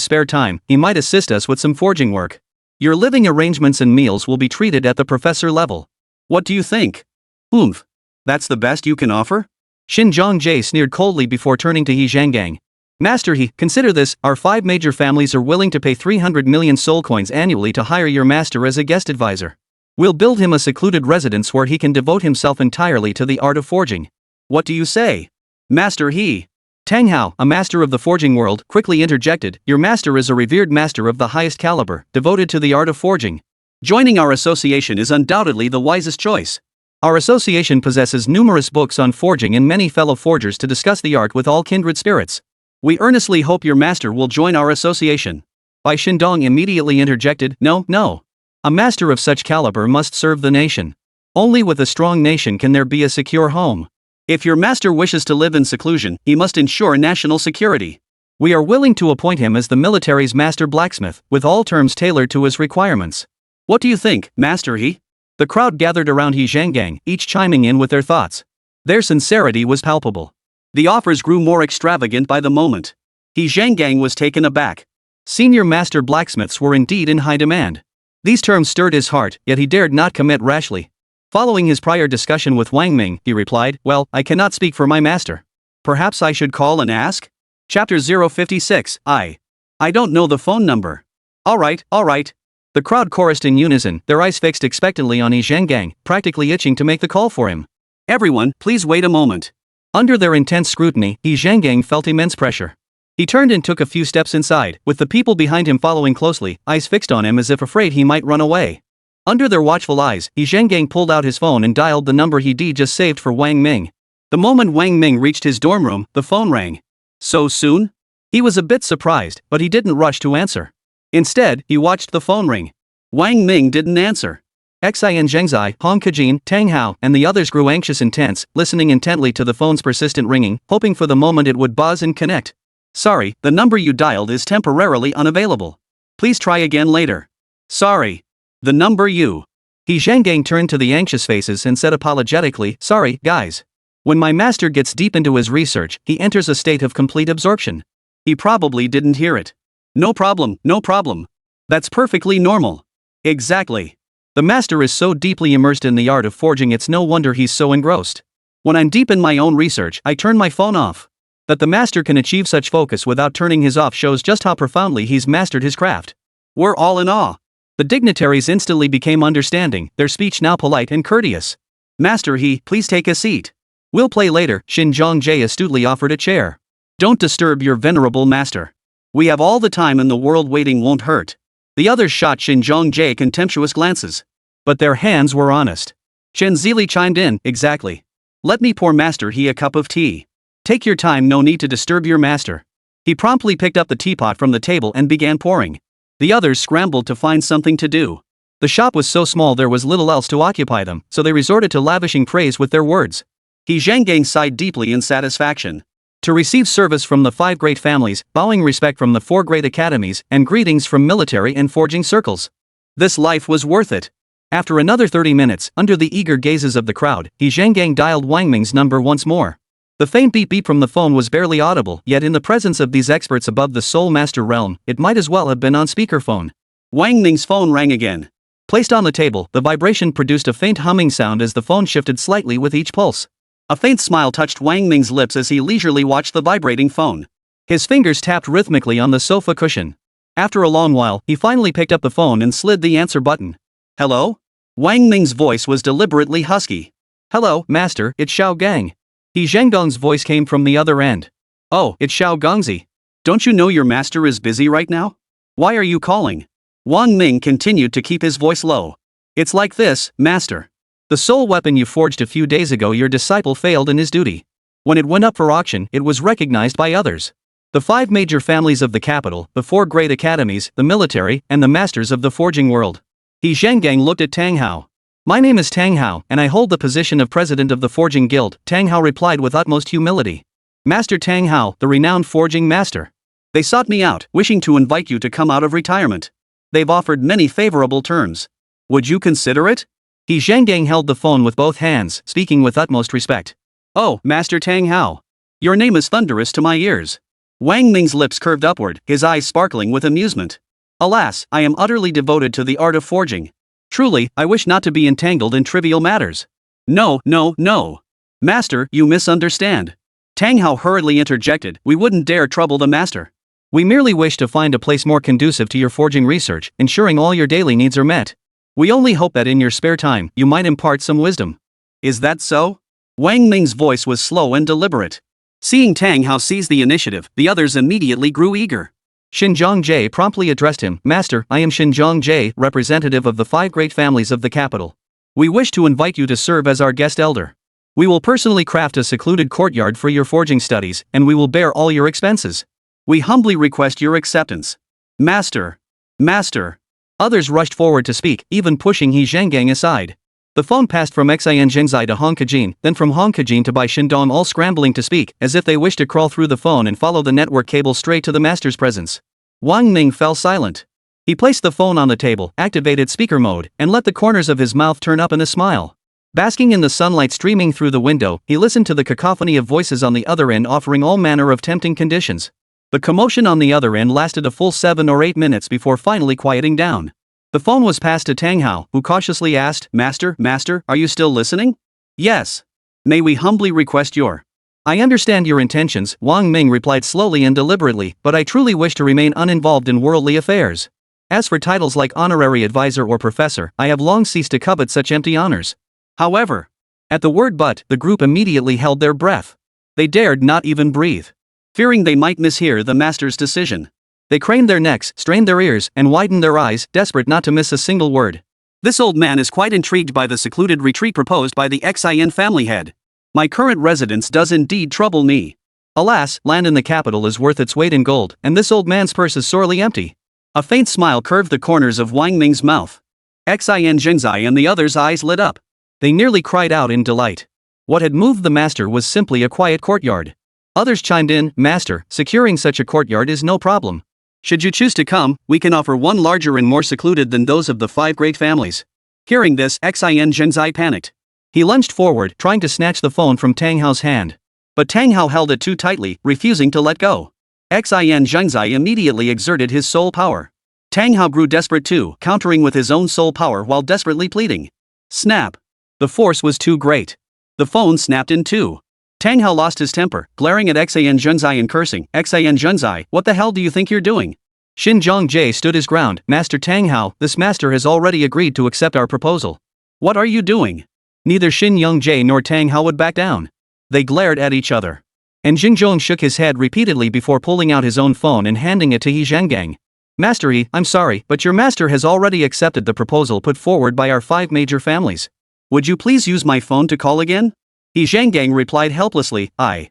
spare time, he might assist us with some forging work. Your living arrangements and meals will be treated at the professor level. What do you think?" "Oomph. That's the best you can offer?" Xin Zhongjie sneered coldly before turning to He Zhangang. "Master He, consider this, our 5 major families are willing to pay 300 million soul coins annually to hire your master as a guest advisor. We'll build him a secluded residence where he can devote himself entirely to the art of forging. What do you say?" "Master He." Tang Hao, a master of the forging world, quickly interjected, "Your master is a revered master of the highest caliber, devoted to the art of forging. Joining our association is undoubtedly the wisest choice. Our association possesses numerous books on forging and many fellow forgers to discuss the art with all kindred spirits. We earnestly hope your master will join our association." Bai Shindong immediately interjected, No. A master of such caliber must serve the nation. Only with a strong nation can there be a secure home. If your master wishes to live in seclusion, he must ensure national security. We are willing to appoint him as the military's master blacksmith, with all terms tailored to his requirements. What do you think, Master He?" The crowd gathered around He Zhangang, each chiming in with their thoughts. Their sincerity was palpable. The offers grew more extravagant by the moment. He Zhangang was taken aback. Senior master blacksmiths were indeed in high demand. These terms stirred his heart, yet he dared not commit rashly. Following his prior discussion with Wang Ming, he replied, "Well, I cannot speak for my master. Perhaps I should call and ask?" Chapter 056, I don't know the phone number. Alright. The crowd chorused in unison, their eyes fixed expectantly on Yi Zhanggang, practically itching to make the call for him. Everyone, please wait a moment. Under their intense scrutiny, Yi Zhanggang felt immense pressure. He turned and took a few steps inside, with the people behind him following closely, eyes fixed on him as if afraid he might run away. Under their watchful eyes, Yi Zhanggang pulled out his phone and dialed the number he'd just saved for Wang Ming. The moment Wang Ming reached his dorm room, the phone rang. So soon? He was a bit surprised, but he didn't rush to answer. Instead, he watched the phone ring. Wang Ming didn't answer. Xin Zhengzai, Hong Kajin, Tang Hao, and the others grew anxious and tense, listening intently to the phone's persistent ringing, hoping for the moment it would buzz and connect. Sorry, the number you dialed is temporarily unavailable. Please try again later. Sorry. The number you. Yi Zhanggang turned to the anxious faces and said apologetically, sorry, guys. When my master gets deep into his research, he enters a state of complete absorption. He probably didn't hear it. No problem, no problem. That's perfectly normal. Exactly. The master is so deeply immersed in the art of forging, it's no wonder he's so engrossed. When I'm deep in my own research, I turn my phone off. That the master can achieve such focus without turning his off shows just how profoundly he's mastered his craft. We're all in awe. The dignitaries instantly became understanding, their speech now polite and courteous. Master He, please take a seat. We'll play later, Xinjiang Jie astutely offered a chair. Don't disturb your venerable master. We have all the time in the world, waiting won't hurt. The others shot Xinjiang Jie contemptuous glances. But their hands were honest. Chen Zili chimed in, exactly. Let me pour Master He a cup of tea. Take your time, no need to disturb your master. He promptly picked up the teapot from the table and began pouring. The others scrambled to find something to do. The shop was so small there was little else to occupy them, so they resorted to lavishing praise with their words. Yi Zhanggang sighed deeply in satisfaction. To receive service from the 5 great families, bowing respect from the 4 great academies, and greetings from military and forging circles. This life was worth it. After another 30 minutes, under the eager gazes of the crowd, Yi Zhanggang dialed Wang Ming's number once more. The faint beep-beep from the phone was barely audible, yet in the presence of these experts above the Soul Master realm, it might as well have been on speakerphone. Wang Ming's phone rang again. Placed on the table, the vibration produced a faint humming sound as the phone shifted slightly with each pulse. A faint smile touched Wang Ming's lips as he leisurely watched the vibrating phone. His fingers tapped rhythmically on the sofa cushion. After a long while, he finally picked up the phone and slid the answer button. Hello? Wang Ming's voice was deliberately husky. Hello, Master, it's Xiao Gang. Yi Zhangdong's voice came from the other end. Oh, it's Xiao Gongzi. Don't you know your master is busy right now? Why are you calling? Wang Ming continued to keep his voice low. It's like this, Master. The soul weapon you forged a few days ago, your disciple failed in his duty. When it went up for auction, it was recognized by others. The 5 major families of the capital, the 4 great academies, the military, and the masters of the forging world. Yi Zhanggang looked at Tang Hao. My name is Tang Hao, and I hold the position of president of the Forging Guild, Tang Hao replied with utmost humility. Master Tang Hao, the renowned forging master. They sought me out, wishing to invite you to come out of retirement. They've offered many favorable terms. Would you consider it? Yi Zhanggang held the phone with both hands, speaking with utmost respect. Oh, Master Tang Hao. Your name is thunderous to my ears. Wang Ming's lips curved upward, his eyes sparkling with amusement. Alas, I am utterly devoted to the art of forging. Truly, I wish not to be entangled in trivial matters. No, no, no. Master, you misunderstand. Tang Hao hurriedly interjected, we wouldn't dare trouble the master. We merely wish to find a place more conducive to your forging research, ensuring all your daily needs are met. We only hope that in your spare time, you might impart some wisdom. Is that so? Wang Ming's voice was slow and deliberate. Seeing Tang Hao seize the initiative, the others immediately grew eager. Xinjiang Jie promptly addressed him, Master, I am Xinjiang Jie, representative of the 5 great families of the capital. We wish to invite you to serve as our guest elder. We will personally craft a secluded courtyard for your forging studies, and we will bear all your expenses. We humbly request your acceptance. Master. Master. Others rushed forward to speak, even pushing Yi Zhanggang aside. The phone passed from Xin Zhengzai to Hong Kajin, then from Hong Kajin to Bai Shindong, all scrambling to speak, as if they wished to crawl through the phone and follow the network cable straight to the master's presence. Wang Ming fell silent. He placed the phone on the table, activated speaker mode, and let the corners of his mouth turn up in a smile. Basking in the sunlight streaming through the window, he listened to the cacophony of voices on the other end offering all manner of tempting conditions. The commotion on the other end lasted a full 7 or 8 minutes before finally quieting down. The phone was passed to Tang Hao, who cautiously asked, Master, are you still listening? Yes. May we humbly request your... I understand your intentions, Wang Ming replied slowly and deliberately, but I truly wish to remain uninvolved in worldly affairs. As for titles like honorary advisor or professor, I have long ceased to covet such empty honors. However, at the word but, the group immediately held their breath. They dared not even breathe, fearing they might mishear the master's decision. They craned their necks, strained their ears, and widened their eyes, desperate not to miss a single word. This old man is quite intrigued by the secluded retreat proposed by the Xin family head. My current residence does indeed trouble me. Alas, land in the capital is worth its weight in gold, and this old man's purse is sorely empty. A faint smile curved the corners of Wang Ming's mouth. Xin Zhengzai and the others' eyes lit up. They nearly cried out in delight. What had moved the master was simply a quiet courtyard. Others chimed in, "Master, securing such a courtyard is no problem. Should you choose to come, we can offer one larger and more secluded than those of the 5 great families." Hearing this, Xin Zhengzai panicked. He lunged forward, trying to snatch the phone from Tang Hao's hand. But Tang Hao held it too tightly, refusing to let go. Xin Zhengzai immediately exerted his soul power. Tang Hao grew desperate too, countering with his own soul power while desperately pleading. Snap! The force was too great. The phone snapped in two. Tang Hao lost his temper, glaring at Xin Zhengzai and cursing, "Xin Zhengzai, what the hell do you think you're doing?" Xin Zhongjie stood his ground. "Master Tang Hao, this master has already agreed to accept our proposal." "What are you doing?" Neither Xin Yongjie nor Tang Hao would back down. They glared at each other. And Jingzhong shook his head repeatedly before pulling out his own phone and handing it to He Zhanggang. "Master He, I'm sorry, but your master has already accepted the proposal put forward by our 5 major families. Would you please use my phone to call again?" He Zhanggang replied helplessly, I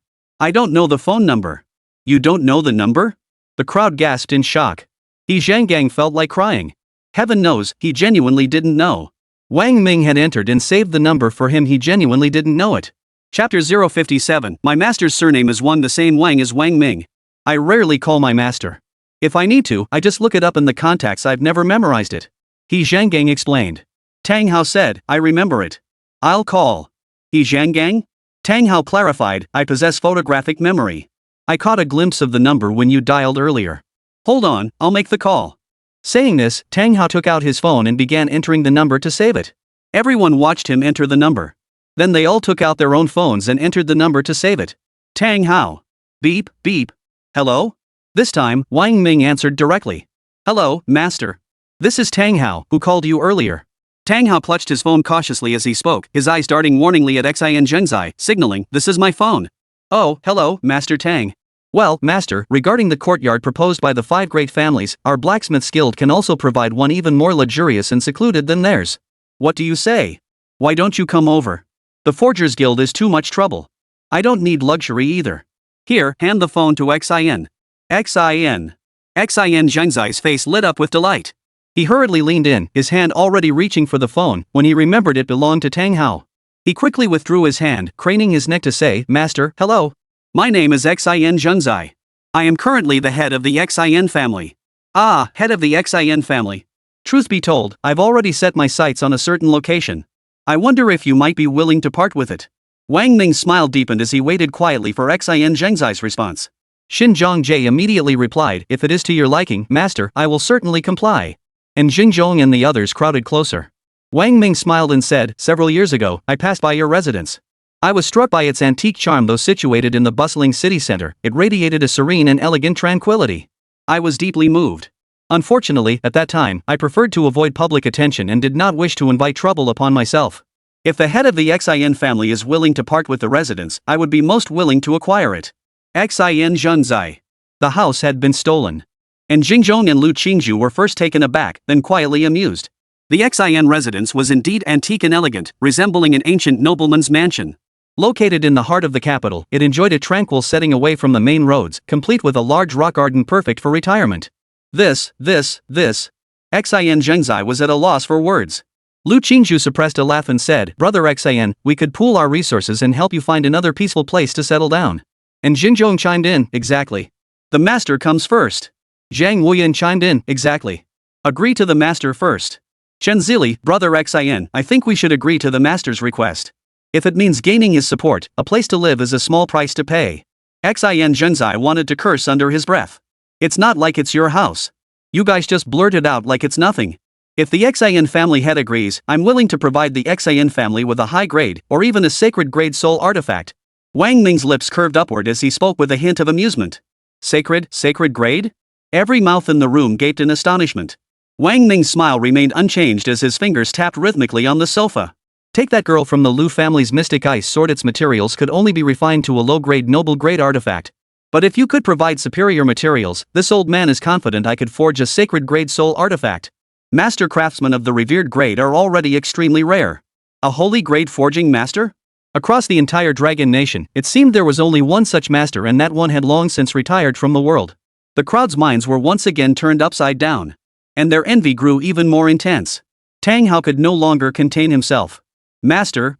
don't know the phone number." "You don't know the number?" The crowd gasped in shock. He Zhanggang felt like crying. Heaven knows, he genuinely didn't know. Wang Ming had entered and saved the number for him. He genuinely didn't know it. Chapter 057. My master's surname is the same Wang as Wang Ming. I rarely call my master. If I need to, I just look it up in the contacts. I've never memorized it. He Zhanggang explained. Tang Hao said, "I remember it. I'll call." He Zhanggang? Tang Hao clarified, "I possess photographic memory. I caught a glimpse of the number when you dialed earlier. Hold on, I'll make the call." Saying this, Tang Hao took out his phone and began entering the number to save it. Everyone watched him enter the number. Then they all took out their own phones and entered the number to save it. Tang Hao. Beep, beep. Hello? This time, Wang Ming answered directly. "Hello, master. This is Tang Hao, who called you earlier." Tang Hao clutched his phone cautiously as he spoke, his eyes darting warningly at Xin Zhengzai, signaling, "This is my phone." "Oh, hello, Master Tang. Well, master, regarding the courtyard proposed by the 5 great families, our blacksmith's guild can also provide one even more luxurious and secluded than theirs." "What do you say? Why don't you come over? The Forgers Guild is too much trouble. I don't need luxury either. Here, hand the phone to Xin. Xin. Xin Zhengzai's face lit up with delight. He hurriedly leaned in, his hand already reaching for the phone, when he remembered it belonged to Tang Hao. He quickly withdrew his hand, craning his neck to say, "Master, hello. My name is Xin Zhengzai. I am currently the head of the Xin family." "Ah, head of the Xin family. Truth be told, I've already set my sights on a certain location. I wonder if you might be willing to part with it." Wang Ming's smile deepened as he waited quietly for Xin Zhengzai's response. Xin Zhongjie immediately replied, "If it is to your liking, master, I will certainly comply." And Jingzhong and the others crowded closer. Wang Ming smiled and said, "Several years ago, I passed by your residence. I was struck by its antique charm. Though situated in the bustling city center, it radiated a serene and elegant tranquility. I was deeply moved. Unfortunately, at that time, I preferred to avoid public attention and did not wish to invite trouble upon myself. If the head of the Xin family is willing to part with the residence, I would be most willing to acquire it." Xin Zhenzai. The house had been stolen. And Jingzhong and Lu Qingzhu were first taken aback, then quietly amused. The Xin residence was indeed antique and elegant, resembling an ancient nobleman's mansion. Located in the heart of the capital, it enjoyed a tranquil setting away from the main roads, complete with a large rock garden perfect for retirement. This. Xin Zhengzai was at a loss for words. Lu Qingzhu suppressed a laugh and said, "Brother Xin, we could pool our resources and help you find another peaceful place to settle down." And Jingzhong chimed in, "Exactly. The master comes first." Zhang Wuyan chimed in, "Exactly. Agree to the master first." Chen Zili, "Brother Xin, I think we should agree to the master's request. If it means gaining his support, a place to live is a small price to pay." Xin Zhengzai wanted to curse under his breath. "It's not like it's your house. You guys just blurted out like it's nothing. If the Xin family head agrees, I'm willing to provide the Xin family with a high grade, or even a sacred grade soul artifact." Wang Ming's lips curved upward as he spoke with a hint of amusement. Sacred grade? Every mouth in the room gaped in astonishment. Wang Ming's smile remained unchanged as his fingers tapped rhythmically on the sofa. Take that girl from the Lu family's mystic ice sword. Its materials could only be refined to a low-grade noble-grade artifact. But if you could provide superior materials, this old man is confident I could forge a sacred-grade soul artifact. Master craftsmen of the revered grade are already extremely rare. A holy grade forging master? Across the entire Dragon Nation, it seemed there was only one such master, and that one had long since retired from the world. The crowd's minds were once again turned upside down. And their envy grew even more intense. Tang Hao could no longer contain himself. Master,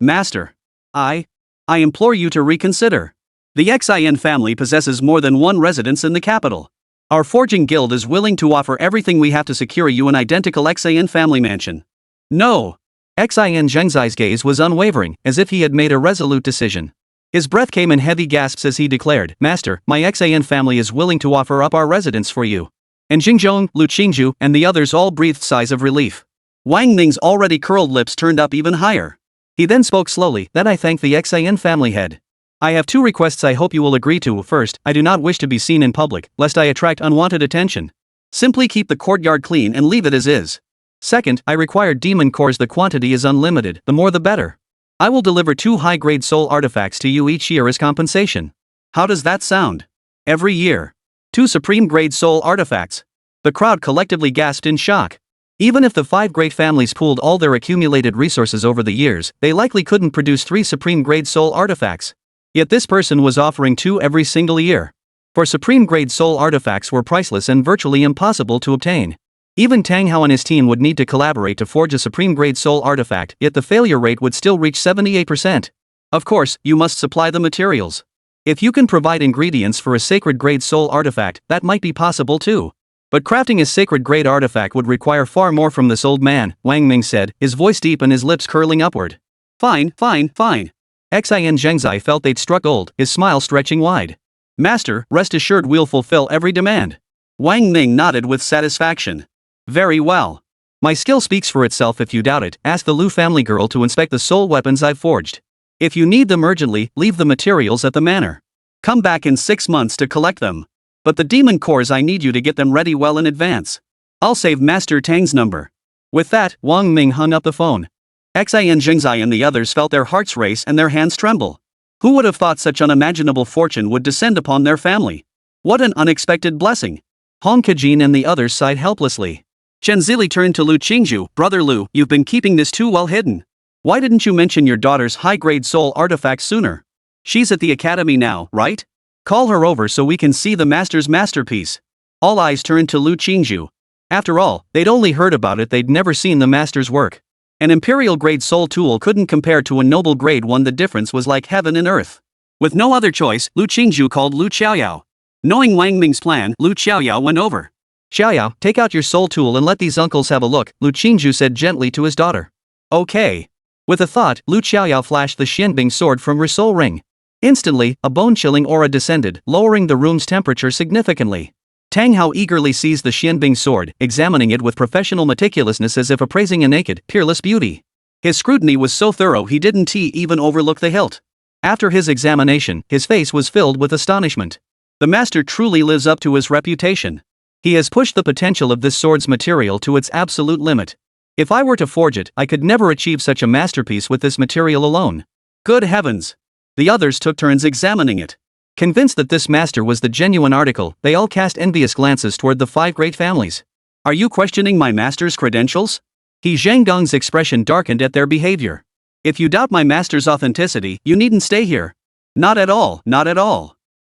I implore you to reconsider. The Xin family possesses more than one residence in the capital. Our forging guild is willing to offer everything we have to secure you an identical Xin family mansion. No. Xin Zhengzai's gaze was unwavering, as if he had made a resolute decision. His breath came in heavy gasps as he declared, Master, my Xin family is willing to offer up our residence for you. And Jingzhong, Lu Qingzhu, and the others all breathed sighs of relief. Wang Ming's already curled lips turned up even higher. He then spoke slowly, Then I thank the Xin family head. I have two requests I hope you will agree to. First, I do not wish to be seen in public, lest I attract unwanted attention. Simply keep the courtyard clean and leave it as is. Second, I require demon cores. The quantity is unlimited, the more the better. I will deliver 2 high-grade soul artifacts to you each year as compensation. How does that sound? Every year. 2 supreme-grade soul artifacts. The crowd collectively gasped in shock. Even if the 5 great families pooled all their accumulated resources over the years, they likely couldn't produce 3 supreme-grade soul artifacts. Yet this person was offering 2 every single year. For supreme-grade soul artifacts were priceless and virtually impossible to obtain. Even Tang Hao and his team would need to collaborate to forge a supreme-grade soul artifact, yet the failure rate would still reach 78%. Of course, you must supply the materials. If you can provide ingredients for a sacred-grade soul artifact, that might be possible too. But crafting a sacred-grade artifact would require far more from this old man, Wang Ming said, his voice deep and his lips curling upward. Fine. Xin Zhengzai felt they'd struck gold, his smile stretching wide. Master, rest assured we'll fulfill every demand. Wang Ming nodded with satisfaction. Very well. My skill speaks for itself. If you doubt it, ask the Lu family girl to inspect the soul weapons I've forged. If you need them urgently, leave the materials at the manor. Come back in 6 months to collect them. But the demon cores, I need you to get them ready well in advance. I'll save Master Tang's number. With that, Wang Ming hung up the phone. Xin Zhengzai and the others felt their hearts race and their hands tremble. Who would have thought such unimaginable fortune would descend upon their family? What an unexpected blessing. Hong Kajin and the others sighed helplessly. Chen Zili turned to Lu Qingzhu, Brother Lu, you've been keeping this too well hidden. Why didn't you mention your daughter's high-grade soul artifact sooner? She's at the academy now, right? Call her over so we can see the master's masterpiece. All eyes turned to Lu Qingzhu. After all, they'd only heard about it, they'd never seen the master's work. An imperial-grade soul tool couldn't compare to a noble-grade one. The difference was like heaven and earth. With no other choice, Lu Qingzhu called Lu Xiaoyao. Knowing Wang Ming's plan, Lu Xiaoyao went over. Xiaoyao, take out your soul tool and let these uncles have a look, Lu Qingzhu said gently to his daughter. Okay. With a thought, Lu Xiaoyao flashed the Xianbing sword from her soul ring. Instantly, a bone-chilling aura descended, lowering the room's temperature significantly. Tang Hao eagerly seized the Xianbing sword, examining it with professional meticulousness as if appraising a naked, peerless beauty. His scrutiny was so thorough he didn't even overlook the hilt. After his examination, his face was filled with astonishment. The master truly lives up to his reputation. He has pushed the potential of this sword's material to its absolute limit. If I were to forge it, I could never achieve such a masterpiece with this material alone. Good heavens! The others took turns examining it. Convinced that this master was the genuine article, they all cast envious glances toward the 5 great families. Are you questioning my master's credentials? He Zhang expression darkened at their behavior. If you doubt my master's authenticity, you needn't stay here. Not at all.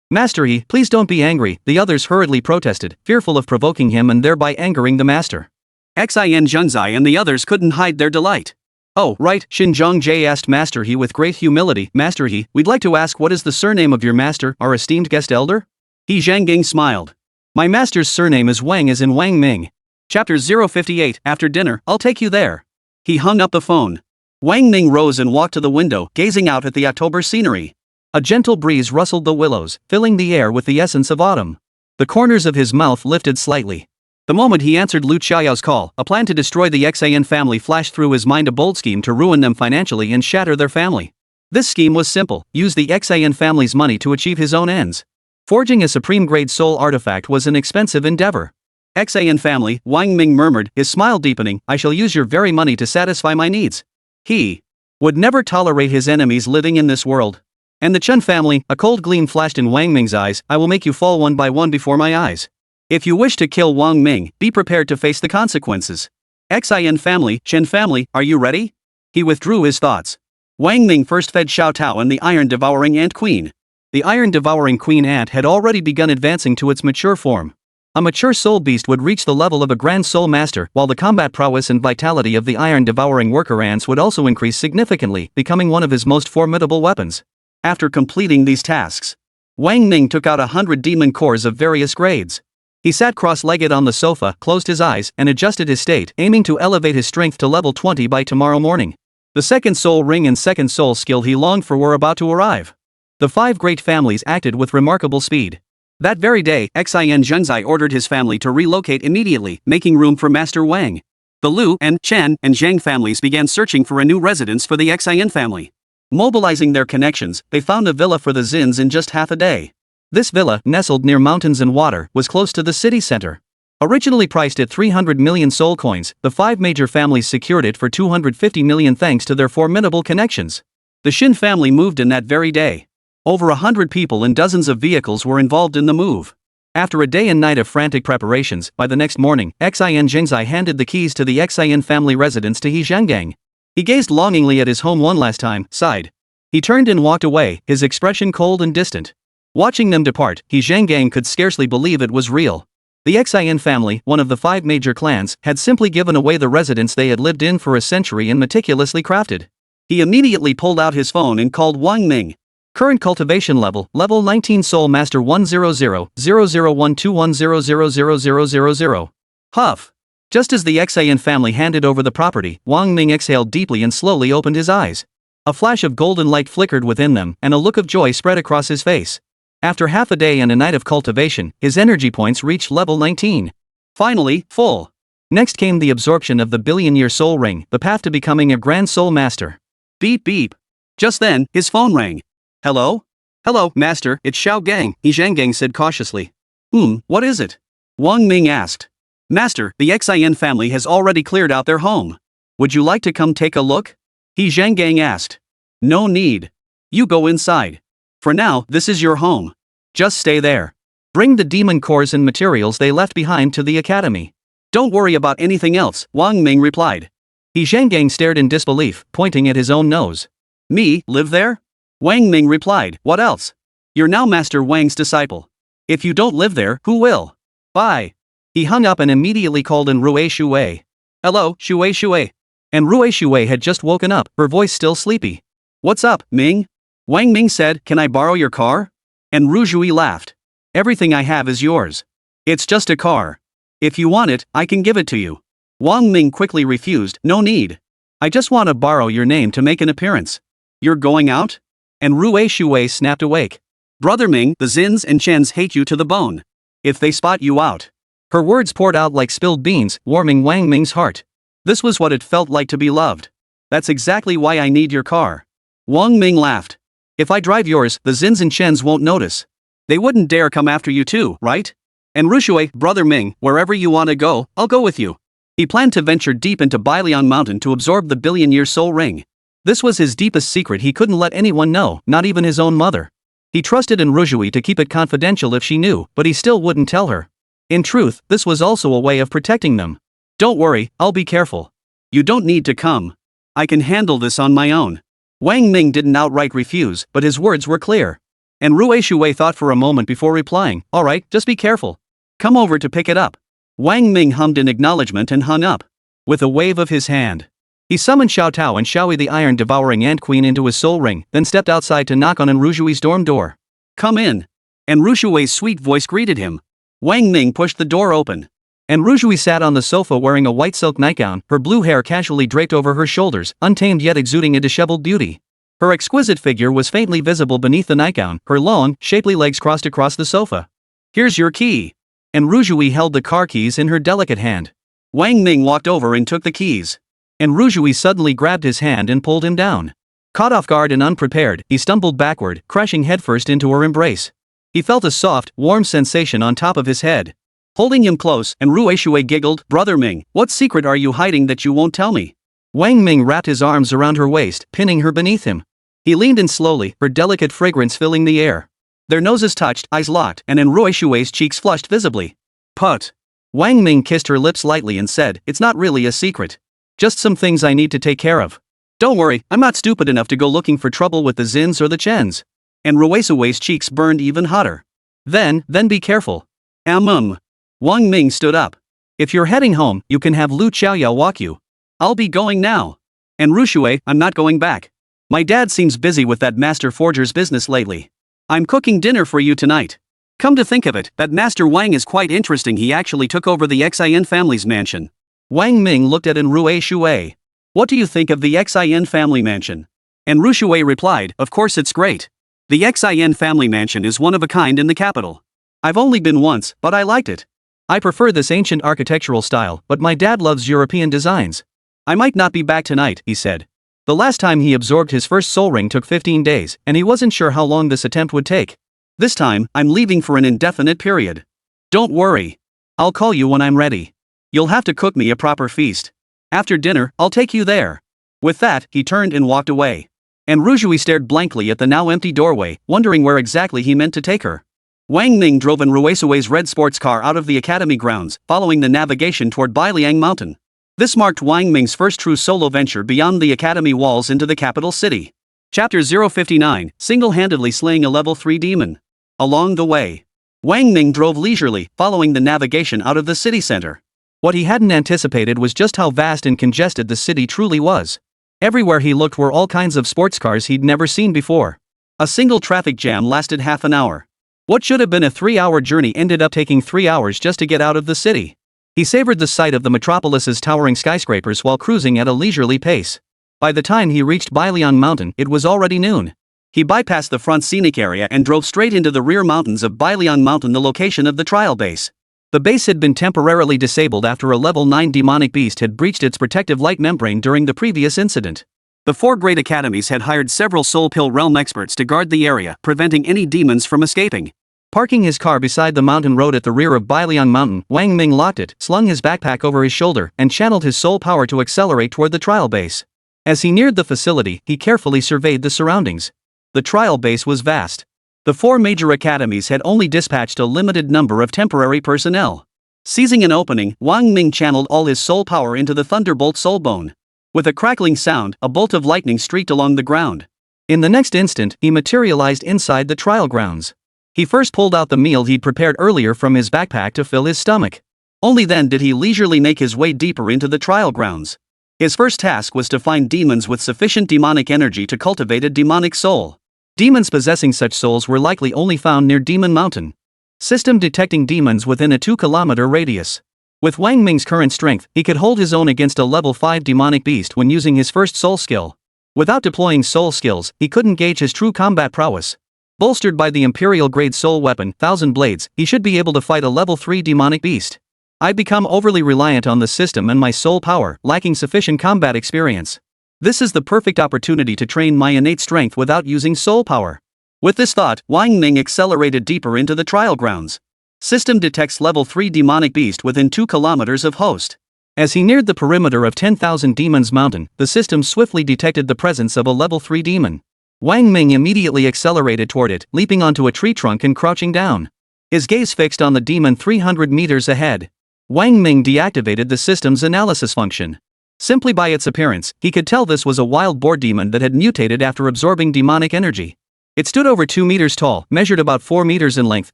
Master He, please don't be angry, the others hurriedly protested, fearful of provoking him and thereby angering the master. Xin Zhengzai and the others couldn't hide their delight. Oh, right, Xinjiang Jie asked Master He with great humility. Master He, we'd like to ask what is the surname of your master, our esteemed guest elder? He Zhangging smiled. My master's surname is Wang as in Wang Ming. Chapter 058, after dinner, I'll take you there. He hung up the phone. Wang Ming rose and walked to the window, gazing out at the October scenery. A gentle breeze rustled the willows, filling the air with the essence of autumn. The corners of his mouth lifted slightly. The moment he answered Lu Xiaoyao's call, a plan to destroy the Xin family flashed through his mind, a bold scheme to ruin them financially and shatter their family. This scheme was simple: use the Xin family's money to achieve his own ends. Forging a supreme-grade soul artifact was an expensive endeavor. Xan family, Wang Ming murmured, his smile deepening, I shall use your very money to satisfy my needs. He would never tolerate his enemies living in this world. And the Chen family, a cold gleam flashed in Wang Ming's eyes, I will make you fall one by one before my eyes. If you wish to kill Wang Ming, be prepared to face the consequences. Xin family, Chen family, are you ready? He withdrew his thoughts. Wang Ming first fed Xiao Tao and the iron-devouring ant queen. The iron-devouring queen ant had already begun advancing to its mature form. A mature soul beast would reach the level of a grand soul master, while the combat prowess and vitality of the iron-devouring worker ants would also increase significantly, becoming one of his most formidable weapons. After completing these tasks, Wang Ming took out 100 demon cores of various grades. He sat cross-legged on the sofa, closed his eyes, and adjusted his state, aiming to elevate his strength to level 20 by tomorrow morning. The second soul ring and second soul skill he longed for were about to arrive. The 5 great families acted with remarkable speed. That very day, Xin Zhengzai ordered his family to relocate immediately, making room for Master Wang. The Lu and Chen and Zhang families began searching for a new residence for the Xin family. Mobilizing their connections, they found a villa for the Zins in just half a day. This villa, nestled near mountains and water, was close to the city center. Originally priced at 300 million soul coins, the 5 major families secured it for 250 million thanks to their formidable connections. The Xin family moved in that very day. Over 100 people and dozens of vehicles were involved in the move. After a day and night of frantic preparations, by the next morning, Xin Zhengzai handed the keys to the Xin family residence to He Zhenggang. He gazed longingly at his home one last time, sighed. He turned and walked away, his expression cold and distant. Watching them depart, He Zhenggang could scarcely believe it was real. The Xin family, one of the 5 major clans, had simply given away the residence they had lived in for a century and meticulously crafted. He immediately pulled out his phone and called Wang Ming. Current cultivation level 19 Soul Master 100-00121000000. Huff. Just as the Xin family handed over the property, Wang Ming exhaled deeply and slowly opened his eyes. A flash of golden light flickered within them, and a look of joy spread across his face. After half a day and a night of cultivation, his energy points reached level 19. Finally, full. Next came the absorption of the billion-year soul ring, the path to becoming a grand soul master. Beep beep. Just then, his phone rang. Hello? Hello, master, it's Xiao Gang, He Zhenggang said cautiously. What is it? Wang Ming asked. Master, the Xin family has already cleared out their home. Would you like to come take a look? He Zhenggang asked. No need. You go inside. For now, this is your home. Just stay there. Bring the demon cores and materials they left behind to the academy. Don't worry about anything else, Wang Ming replied. He Zhenggang stared in disbelief, pointing at his own nose. Me, live there? Wang Ming replied, what else? You're now Master Wang's disciple. If you don't live there, who will? Bye. He hung up and immediately called in Rue Shui. Hello, Shui. And Rue Shui had just woken up, her voice still sleepy. What's up, Ming? Wang Ming said, can I borrow your car? And Rue Shui laughed. Everything I have is yours. It's just a car. If you want it, I can give it to you. Wang Ming quickly refused, no need. I just want to borrow your name to make an appearance. You're going out? And Rue Shui snapped awake. Brother Ming, the Zins and Chens hate you to the bone. If they spot you out. Her words poured out like spilled beans, warming Wang Ming's heart. This was what it felt like to be loved. That's exactly why I need your car. Wang Ming laughed. If I drive yours, the Zins and Chens won't notice. They wouldn't dare come after you too, right? And Rushui, Brother Ming, wherever you want to go, I'll go with you. He planned to venture deep into Bailian Mountain to absorb the billion-year soul ring. This was his deepest secret he couldn't let anyone know, not even his own mother. He trusted in Rushui to keep it confidential if she knew, but he still wouldn't tell her. In truth, this was also a way of protecting them. Don't worry, I'll be careful. You don't need to come. I can handle this on my own. Wang Ming didn't outright refuse, but his words were clear. And Rue Shui thought for a moment before replying, alright, just be careful. Come over to pick it up. Wang Ming hummed in acknowledgement and hung up. With a wave of his hand, he summoned Xiao Tao and Xiaoyi the iron-devouring ant queen into his soul ring, then stepped outside to knock on Enrushui's dorm door. Come in. Enrushui's sweet voice greeted him. Wang Ming pushed the door open. Enrushui sat on the sofa wearing a white silk nightgown, her blue hair casually draped over her shoulders, untamed yet exuding a disheveled beauty. Her exquisite figure was faintly visible beneath the nightgown, her long, shapely legs crossed across the sofa. Here's your key. Enrushui held the car keys in her delicate hand. Wang Ming walked over and took the keys. Enrushui suddenly grabbed his hand and pulled him down. Caught off guard and unprepared, he stumbled backward, crashing headfirst into her embrace. He felt a soft, warm sensation on top of his head. holding him close, and Ruishui giggled, "Brother Ming, what secret are you hiding that you won't tell me?" Wang Ming wrapped his arms around her waist, pinning her beneath him. He leaned in slowly, her delicate fragrance filling the air. Their noses touched, eyes locked, and Ruishui's cheeks flushed visibly. "Put." Wang Ming kissed her lips lightly and said, "It's not really a secret. Just some things I need to take care of. Don't worry, I'm not stupid enough to go looking for trouble with the Zins or the Chens." And Ruishui's cheeks burned even hotter. Then be careful. Wang Ming stood up. "If you're heading home, you can have Lu Xiaoyao walk you. I'll be going now. And Rushui, I'm not going back. My dad seems busy with that master forger's business lately. I'm cooking dinner for you tonight. Come to think of it, that Master Wang is quite interesting. He actually took over the Xin family's mansion." Wang Ming looked at Ruishui. "What do you think of the Xin family mansion?" And Rushui replied, "Of course it's great. The Xin family mansion is one of a kind in the capital. I've only been once, but I liked it. I prefer this ancient architectural style, but my dad loves European designs. I might not be back tonight," he said. The last time he absorbed his first soul ring took 15 days, and he wasn't sure how long this attempt would take. "This time, I'm leaving for an indefinite period. Don't worry. I'll call you when I'm ready. You'll have to cook me a proper feast. After dinner, I'll take you there." With that, he turned and walked away. And Rushui stared blankly at the now empty doorway, wondering where exactly he meant to take her. Wang Ming drove Ruisui's red sports car out of the academy grounds, following the navigation toward Bailiang Mountain. This marked Wang Ming's first true solo venture beyond the academy walls into the capital city. Chapter 059, single-handedly slaying a level 3 demon. Along the way, Wang Ming drove leisurely, following the navigation out of the city center. What he hadn't anticipated was just how vast and congested the city truly was. Everywhere he looked were all kinds of sports cars he'd never seen before. A single traffic jam lasted half an hour. What should have been a 3-hour journey ended up taking 3 hours just to get out of the city. He savored the sight of the metropolis's towering skyscrapers while cruising at a leisurely pace. By the time he reached Bailiang Mountain, it was already noon. He bypassed the front scenic area and drove straight into the rear mountains of Bailiang Mountain, the location of the trial base. The base had been temporarily disabled after a level 9 demonic beast had breached its protective light membrane during the previous incident. The 4 great academies had hired several Soul Pill realm experts to guard the area, preventing any demons from escaping. Parking his car beside the mountain road at the rear of Bailiang Mountain, Wang Ming locked it, slung his backpack over his shoulder, and channeled his soul power to accelerate toward the trial base. As he neared the facility, he carefully surveyed the surroundings. The trial base was vast. The 4 major academies had only dispatched a limited number of temporary personnel. Seizing an opening, Wang Ming channeled all his soul power into the Thunderbolt Soul Bone. With a crackling sound, a bolt of lightning streaked along the ground. In the next instant, he materialized inside the trial grounds. He first pulled out the meal he'd prepared earlier from his backpack to fill his stomach. Only then did he leisurely make his way deeper into the trial grounds. His first task was to find demons with sufficient demonic energy to cultivate a demonic soul. Demons possessing such souls were likely only found near Demon Mountain. System detecting demons within a 2-kilometer radius. With Wang Ming's current strength, he could hold his own against a level 5 demonic beast when using his first soul skill. Without deploying soul skills, he couldn't gauge his true combat prowess. Bolstered by the Imperial-grade soul weapon, 1000 Blades, he should be able to fight a level 3 demonic beast. I'd become overly reliant on the system and my soul power, lacking sufficient combat experience. This is the perfect opportunity to train my innate strength without using soul power. With this thought, Wang Ming accelerated deeper into the trial grounds. System detects level 3 demonic beast within 2 kilometers of host. As he neared the perimeter of 10,000 Demons Mountain, the system swiftly detected the presence of a level 3 demon. Wang Ming immediately accelerated toward it, leaping onto a tree trunk and crouching down. His gaze fixed on the demon 300 meters ahead. Wang Ming deactivated the system's analysis function. Simply by its appearance, he could tell this was a wild boar demon that had mutated after absorbing demonic energy. It stood over 2 meters tall, measured about 4 meters in length,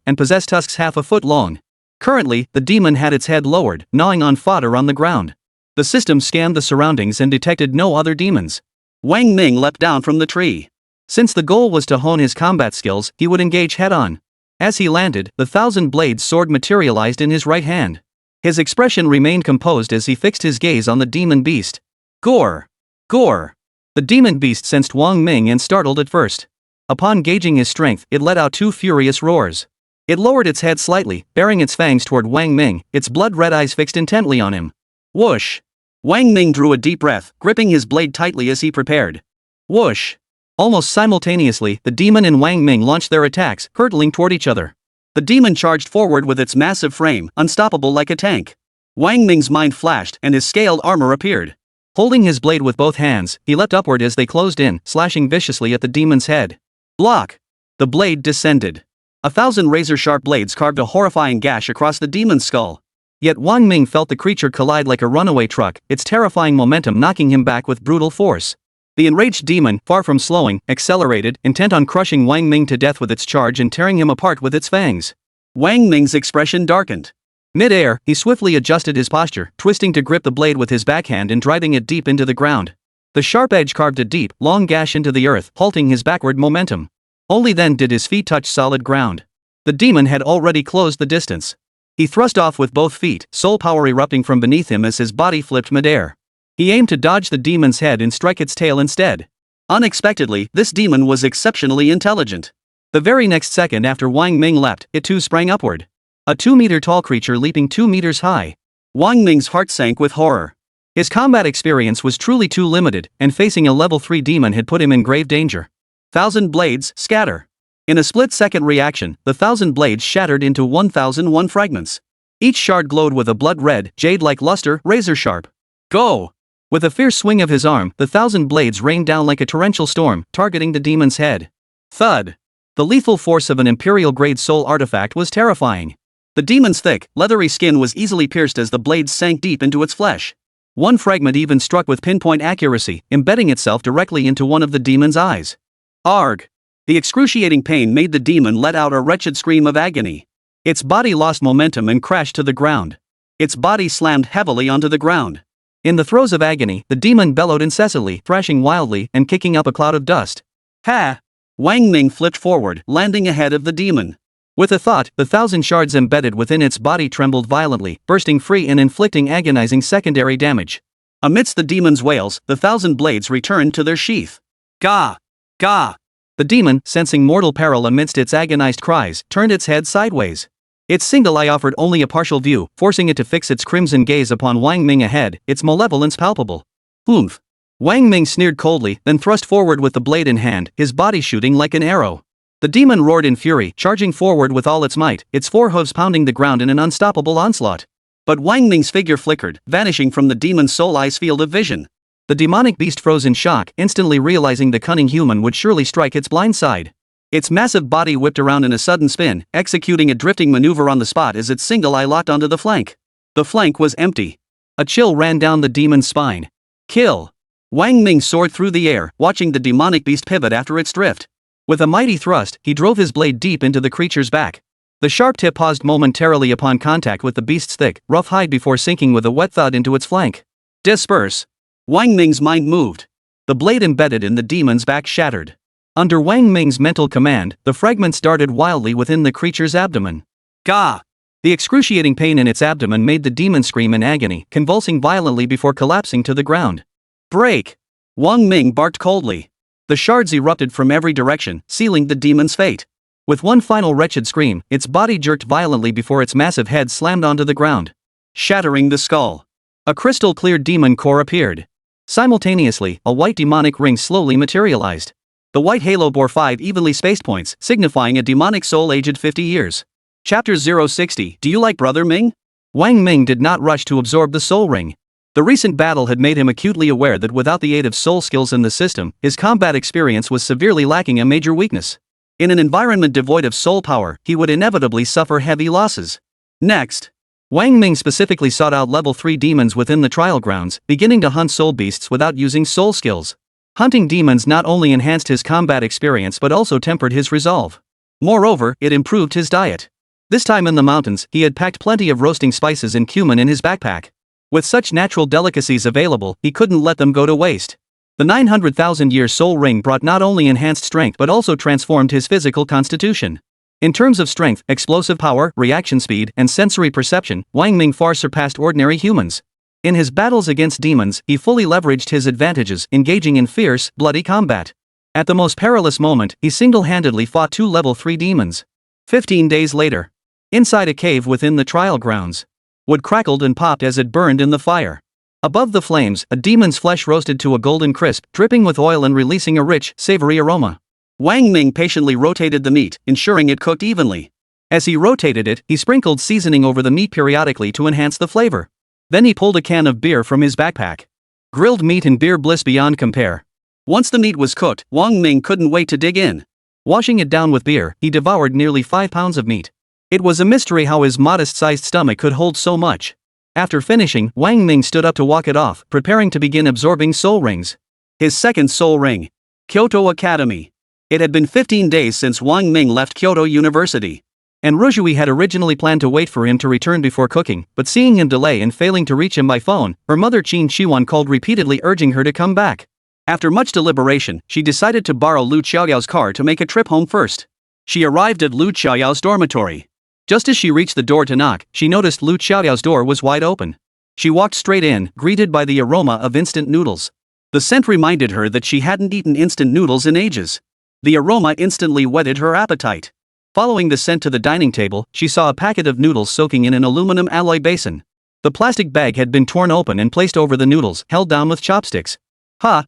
and possessed tusks half a foot long. Currently, the demon had its head lowered, gnawing on fodder on the ground. The system scanned the surroundings and detected no other demons. Wang Ming leapt down from the tree. Since the goal was to hone his combat skills, he would engage head-on. As he landed, the 1000 Blades sword materialized in his right hand. His expression remained composed as he fixed his gaze on the demon beast. Gore! Gore! The demon beast sensed Wang Ming and startled at first. Upon gauging his strength, it let out 2 furious roars. It lowered its head slightly, baring its fangs toward Wang Ming, its blood-red eyes fixed intently on him. Whoosh! Wang Ming drew a deep breath, gripping his blade tightly as he prepared. Whoosh! Almost simultaneously, the demon and Wang Ming launched their attacks, hurtling toward each other. The demon charged forward with its massive frame, unstoppable like a tank. Wang Ming's mind flashed and his scaled armor appeared. Holding his blade with both hands, he leapt upward as they closed in, slashing viciously at the demon's head. Block! The blade descended. 1,000 razor-sharp blades carved a horrifying gash across the demon's skull. Yet Wang Ming felt the creature collide like a runaway truck, its terrifying momentum knocking him back with brutal force. The enraged demon, far from slowing, accelerated, intent on crushing Wang Ming to death with its charge and tearing him apart with its fangs. Wang Ming's expression darkened. Mid-air, he swiftly adjusted his posture, twisting to grip the blade with his backhand and driving it deep into the ground. The sharp edge carved a deep, long gash into the earth, halting his backward momentum. Only then did his feet touch solid ground. The demon had already closed the distance. He thrust off with both feet, soul power erupting from beneath him as his body flipped mid-air. He aimed to dodge the demon's head and strike its tail instead. Unexpectedly, this demon was exceptionally intelligent. The very next second after Wang Ming leapt, it too sprang upward. A 2-meter-tall creature leaping 2 meters high. Wang Ming's heart sank with horror. His combat experience was truly too limited, and facing a level 3 demon had put him in grave danger. 1,000 blades, scatter. In a split-second reaction, the 1,000 blades shattered into 1,001 fragments. Each shard glowed with a blood-red, jade-like luster, razor-sharp. Go! With a fierce swing of his arm, the 1,000 blades rained down like a torrential storm, targeting the demon's head. Thud! The lethal force of an Imperial-grade soul artifact was terrifying. The demon's thick, leathery skin was easily pierced as the blades sank deep into its flesh. One fragment even struck with pinpoint accuracy, embedding itself directly into one of the demon's eyes. Arg! The excruciating pain made the demon let out a wretched scream of agony. Its body lost momentum and crashed to the ground. Its body slammed heavily onto the ground. In the throes of agony, the demon bellowed incessantly, thrashing wildly and kicking up a cloud of dust. Ha! Wang Ming flipped forward, landing ahead of the demon. With a thought, the 1,000 shards embedded within its body trembled violently, bursting free and inflicting agonizing secondary damage. Amidst the demon's wails, the 1,000 blades returned to their sheath. Gah! Gah! The demon, sensing mortal peril amidst its agonized cries, turned its head sideways. Its single eye offered only a partial view, forcing it to fix its crimson gaze upon Wang Ming ahead, its malevolence palpable. Oomph! Wang Ming sneered coldly, then thrust forward with the blade in hand, his body shooting like an arrow. The demon roared in fury, charging forward with all its might, its forehooves pounding the ground in an unstoppable onslaught. But Wang Ming's figure flickered, vanishing from the demon's soul eye's field of vision. The demonic beast froze in shock, instantly realizing the cunning human would surely strike its blind side. Its massive body whipped around in a sudden spin, executing a drifting maneuver on the spot as its single eye locked onto the flank. The flank was empty. A chill ran down the demon's spine. Kill! Wang Ming soared through the air, watching the demonic beast pivot after its drift. With a mighty thrust, he drove his blade deep into the creature's back. The sharp tip paused momentarily upon contact with the beast's thick, rough hide before sinking with a wet thud into its flank. Disperse! Wang Ming's mind moved. The blade embedded in the demon's back shattered. Under Wang Ming's mental command, the fragments darted wildly within the creature's abdomen. Gah! The excruciating pain in its abdomen made the demon scream in agony, convulsing violently before collapsing to the ground. Break! Wang Ming barked coldly. The shards erupted from every direction, sealing the demon's fate. With one final wretched scream, its body jerked violently before its massive head slammed onto the ground, shattering the skull. A crystal-clear demon core appeared. Simultaneously, a white demonic ring slowly materialized. The white halo bore 5 evenly spaced points, signifying a demonic soul aged 50 years. Chapter 060. Do you like Brother Ming? Wang Ming did not rush to absorb the soul ring. The recent battle had made him acutely aware that without the aid of soul skills in the system, his combat experience was severely lacking, a major weakness. In an environment devoid of soul power, he would inevitably suffer heavy losses. Next, Wang Ming specifically sought out level 3 demons within the trial grounds, beginning to hunt soul beasts without using soul skills. Hunting demons not only enhanced his combat experience but also tempered his resolve. Moreover, it improved his diet. This time in the mountains, he had packed plenty of roasting spices and cumin in his backpack. With such natural delicacies available, he couldn't let them go to waste. The 900,000-year soul ring brought not only enhanced strength but also transformed his physical constitution. In terms of strength, explosive power, reaction speed, and sensory perception, Wang Ming far surpassed ordinary humans. In his battles against demons, he fully leveraged his advantages, engaging in fierce, bloody combat. At the most perilous moment, he single-handedly fought 2 level 3 demons. 15 days later, inside a cave within the trial grounds, wood crackled and popped as it burned in the fire. Above the flames, a demon's flesh roasted to a golden crisp, dripping with oil and releasing a rich, savory aroma. Wang Ming patiently rotated the meat, ensuring it cooked evenly. As he rotated it, he sprinkled seasoning over the meat periodically to enhance the flavor. Then he pulled a can of beer from his backpack. Grilled meat and beer, bliss beyond compare. Once the meat was cooked, Wang Ming couldn't wait to dig in. Washing it down with beer, he devoured nearly 5 pounds of meat. It was a mystery how his modest-sized stomach could hold so much. After finishing, Wang Ming stood up to walk it off, preparing to begin absorbing soul rings. His second soul ring. Kyoto Academy. It had been 15 days since Wang Ming left Kyoto University. And Rujui had originally planned to wait for him to return before cooking, but seeing him delay and failing to reach him by phone, her mother Qin Shiwan called repeatedly urging her to come back. After much deliberation, she decided to borrow Lu Qiaoyao's car to make a trip home first. She arrived at Lu Qiaoyao's dormitory. Just as she reached the door to knock, she noticed Lu Qiaoyao's door was wide open. She walked straight in, greeted by the aroma of instant noodles. The scent reminded her that she hadn't eaten instant noodles in ages. The aroma instantly whetted her appetite. Following the scent to the dining table, she saw a packet of noodles soaking in an aluminum alloy basin. The plastic bag had been torn open and placed over the noodles, held down with chopsticks.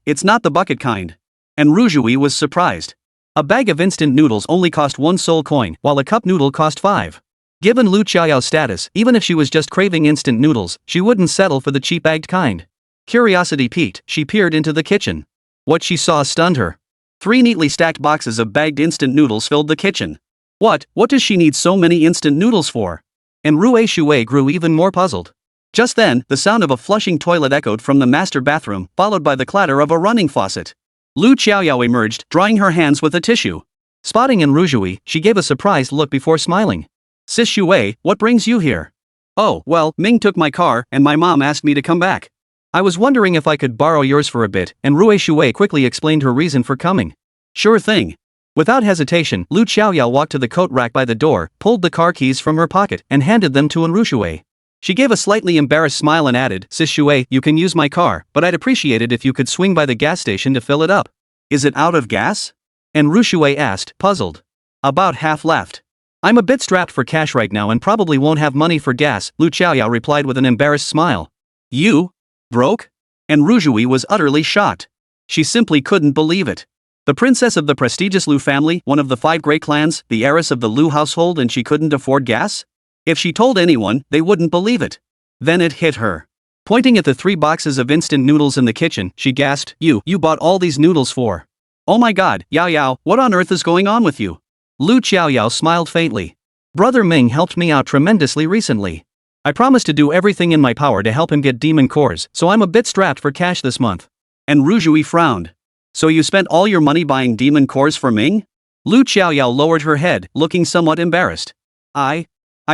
It's not the bucket kind. And Rujui was surprised. A bag of instant noodles only cost 1 soul coin, while a cup noodle cost 5. Given Lu Qiaoyao's status, even if she was just craving instant noodles, she wouldn't settle for the cheap-bagged kind. Curiosity piqued, she peered into the kitchen. What she saw stunned her. 3 neatly stacked boxes of bagged instant noodles filled the kitchen. What does she need so many instant noodles for? And Rue Shui grew even more puzzled. Just then, the sound of a flushing toilet echoed from the master bathroom, followed by the clatter of a running faucet. Lu Qiaoyao emerged, drying her hands with a tissue. Spotting in Rujui, she gave a surprised look before smiling. Sis Shui, what brings you here? Oh, well, Ming took my car, and my mom asked me to come back. I was wondering if I could borrow yours for a bit, and Rue Shui quickly explained her reason for coming. Sure thing. Without hesitation, Lu Qiaoyao walked to the coat rack by the door, pulled the car keys from her pocket, and handed them to Rue Shui. She gave a slightly embarrassed smile and added, Sis Shui, you can use my car, but I'd appreciate it if you could swing by the gas station to fill it up. Is it out of gas? And Rue Shui asked, puzzled. About half left. I'm a bit strapped for cash right now and probably won't have money for gas, Lu Qiaoyao replied with an embarrassed smile. You? Broke? And Rujui was utterly shocked. She simply couldn't believe it. The princess of the prestigious Lu family, one of the 5 great clans, the heiress of the Lu household, and she couldn't afford gas? If she told anyone, they wouldn't believe it. Then it hit her. Pointing at the 3 boxes of instant noodles in the kitchen, she gasped, You bought all these noodles for? Oh my god, Yao Yao, what on earth is going on with you? Lu Qiaoyao smiled faintly. Brother Ming helped me out tremendously recently. I promised to do everything in my power to help him get demon cores, so I'm a bit strapped for cash this month. And Rujui frowned. So you spent all your money buying demon cores for Ming? Lu Qiaoyao lowered her head, looking somewhat embarrassed. I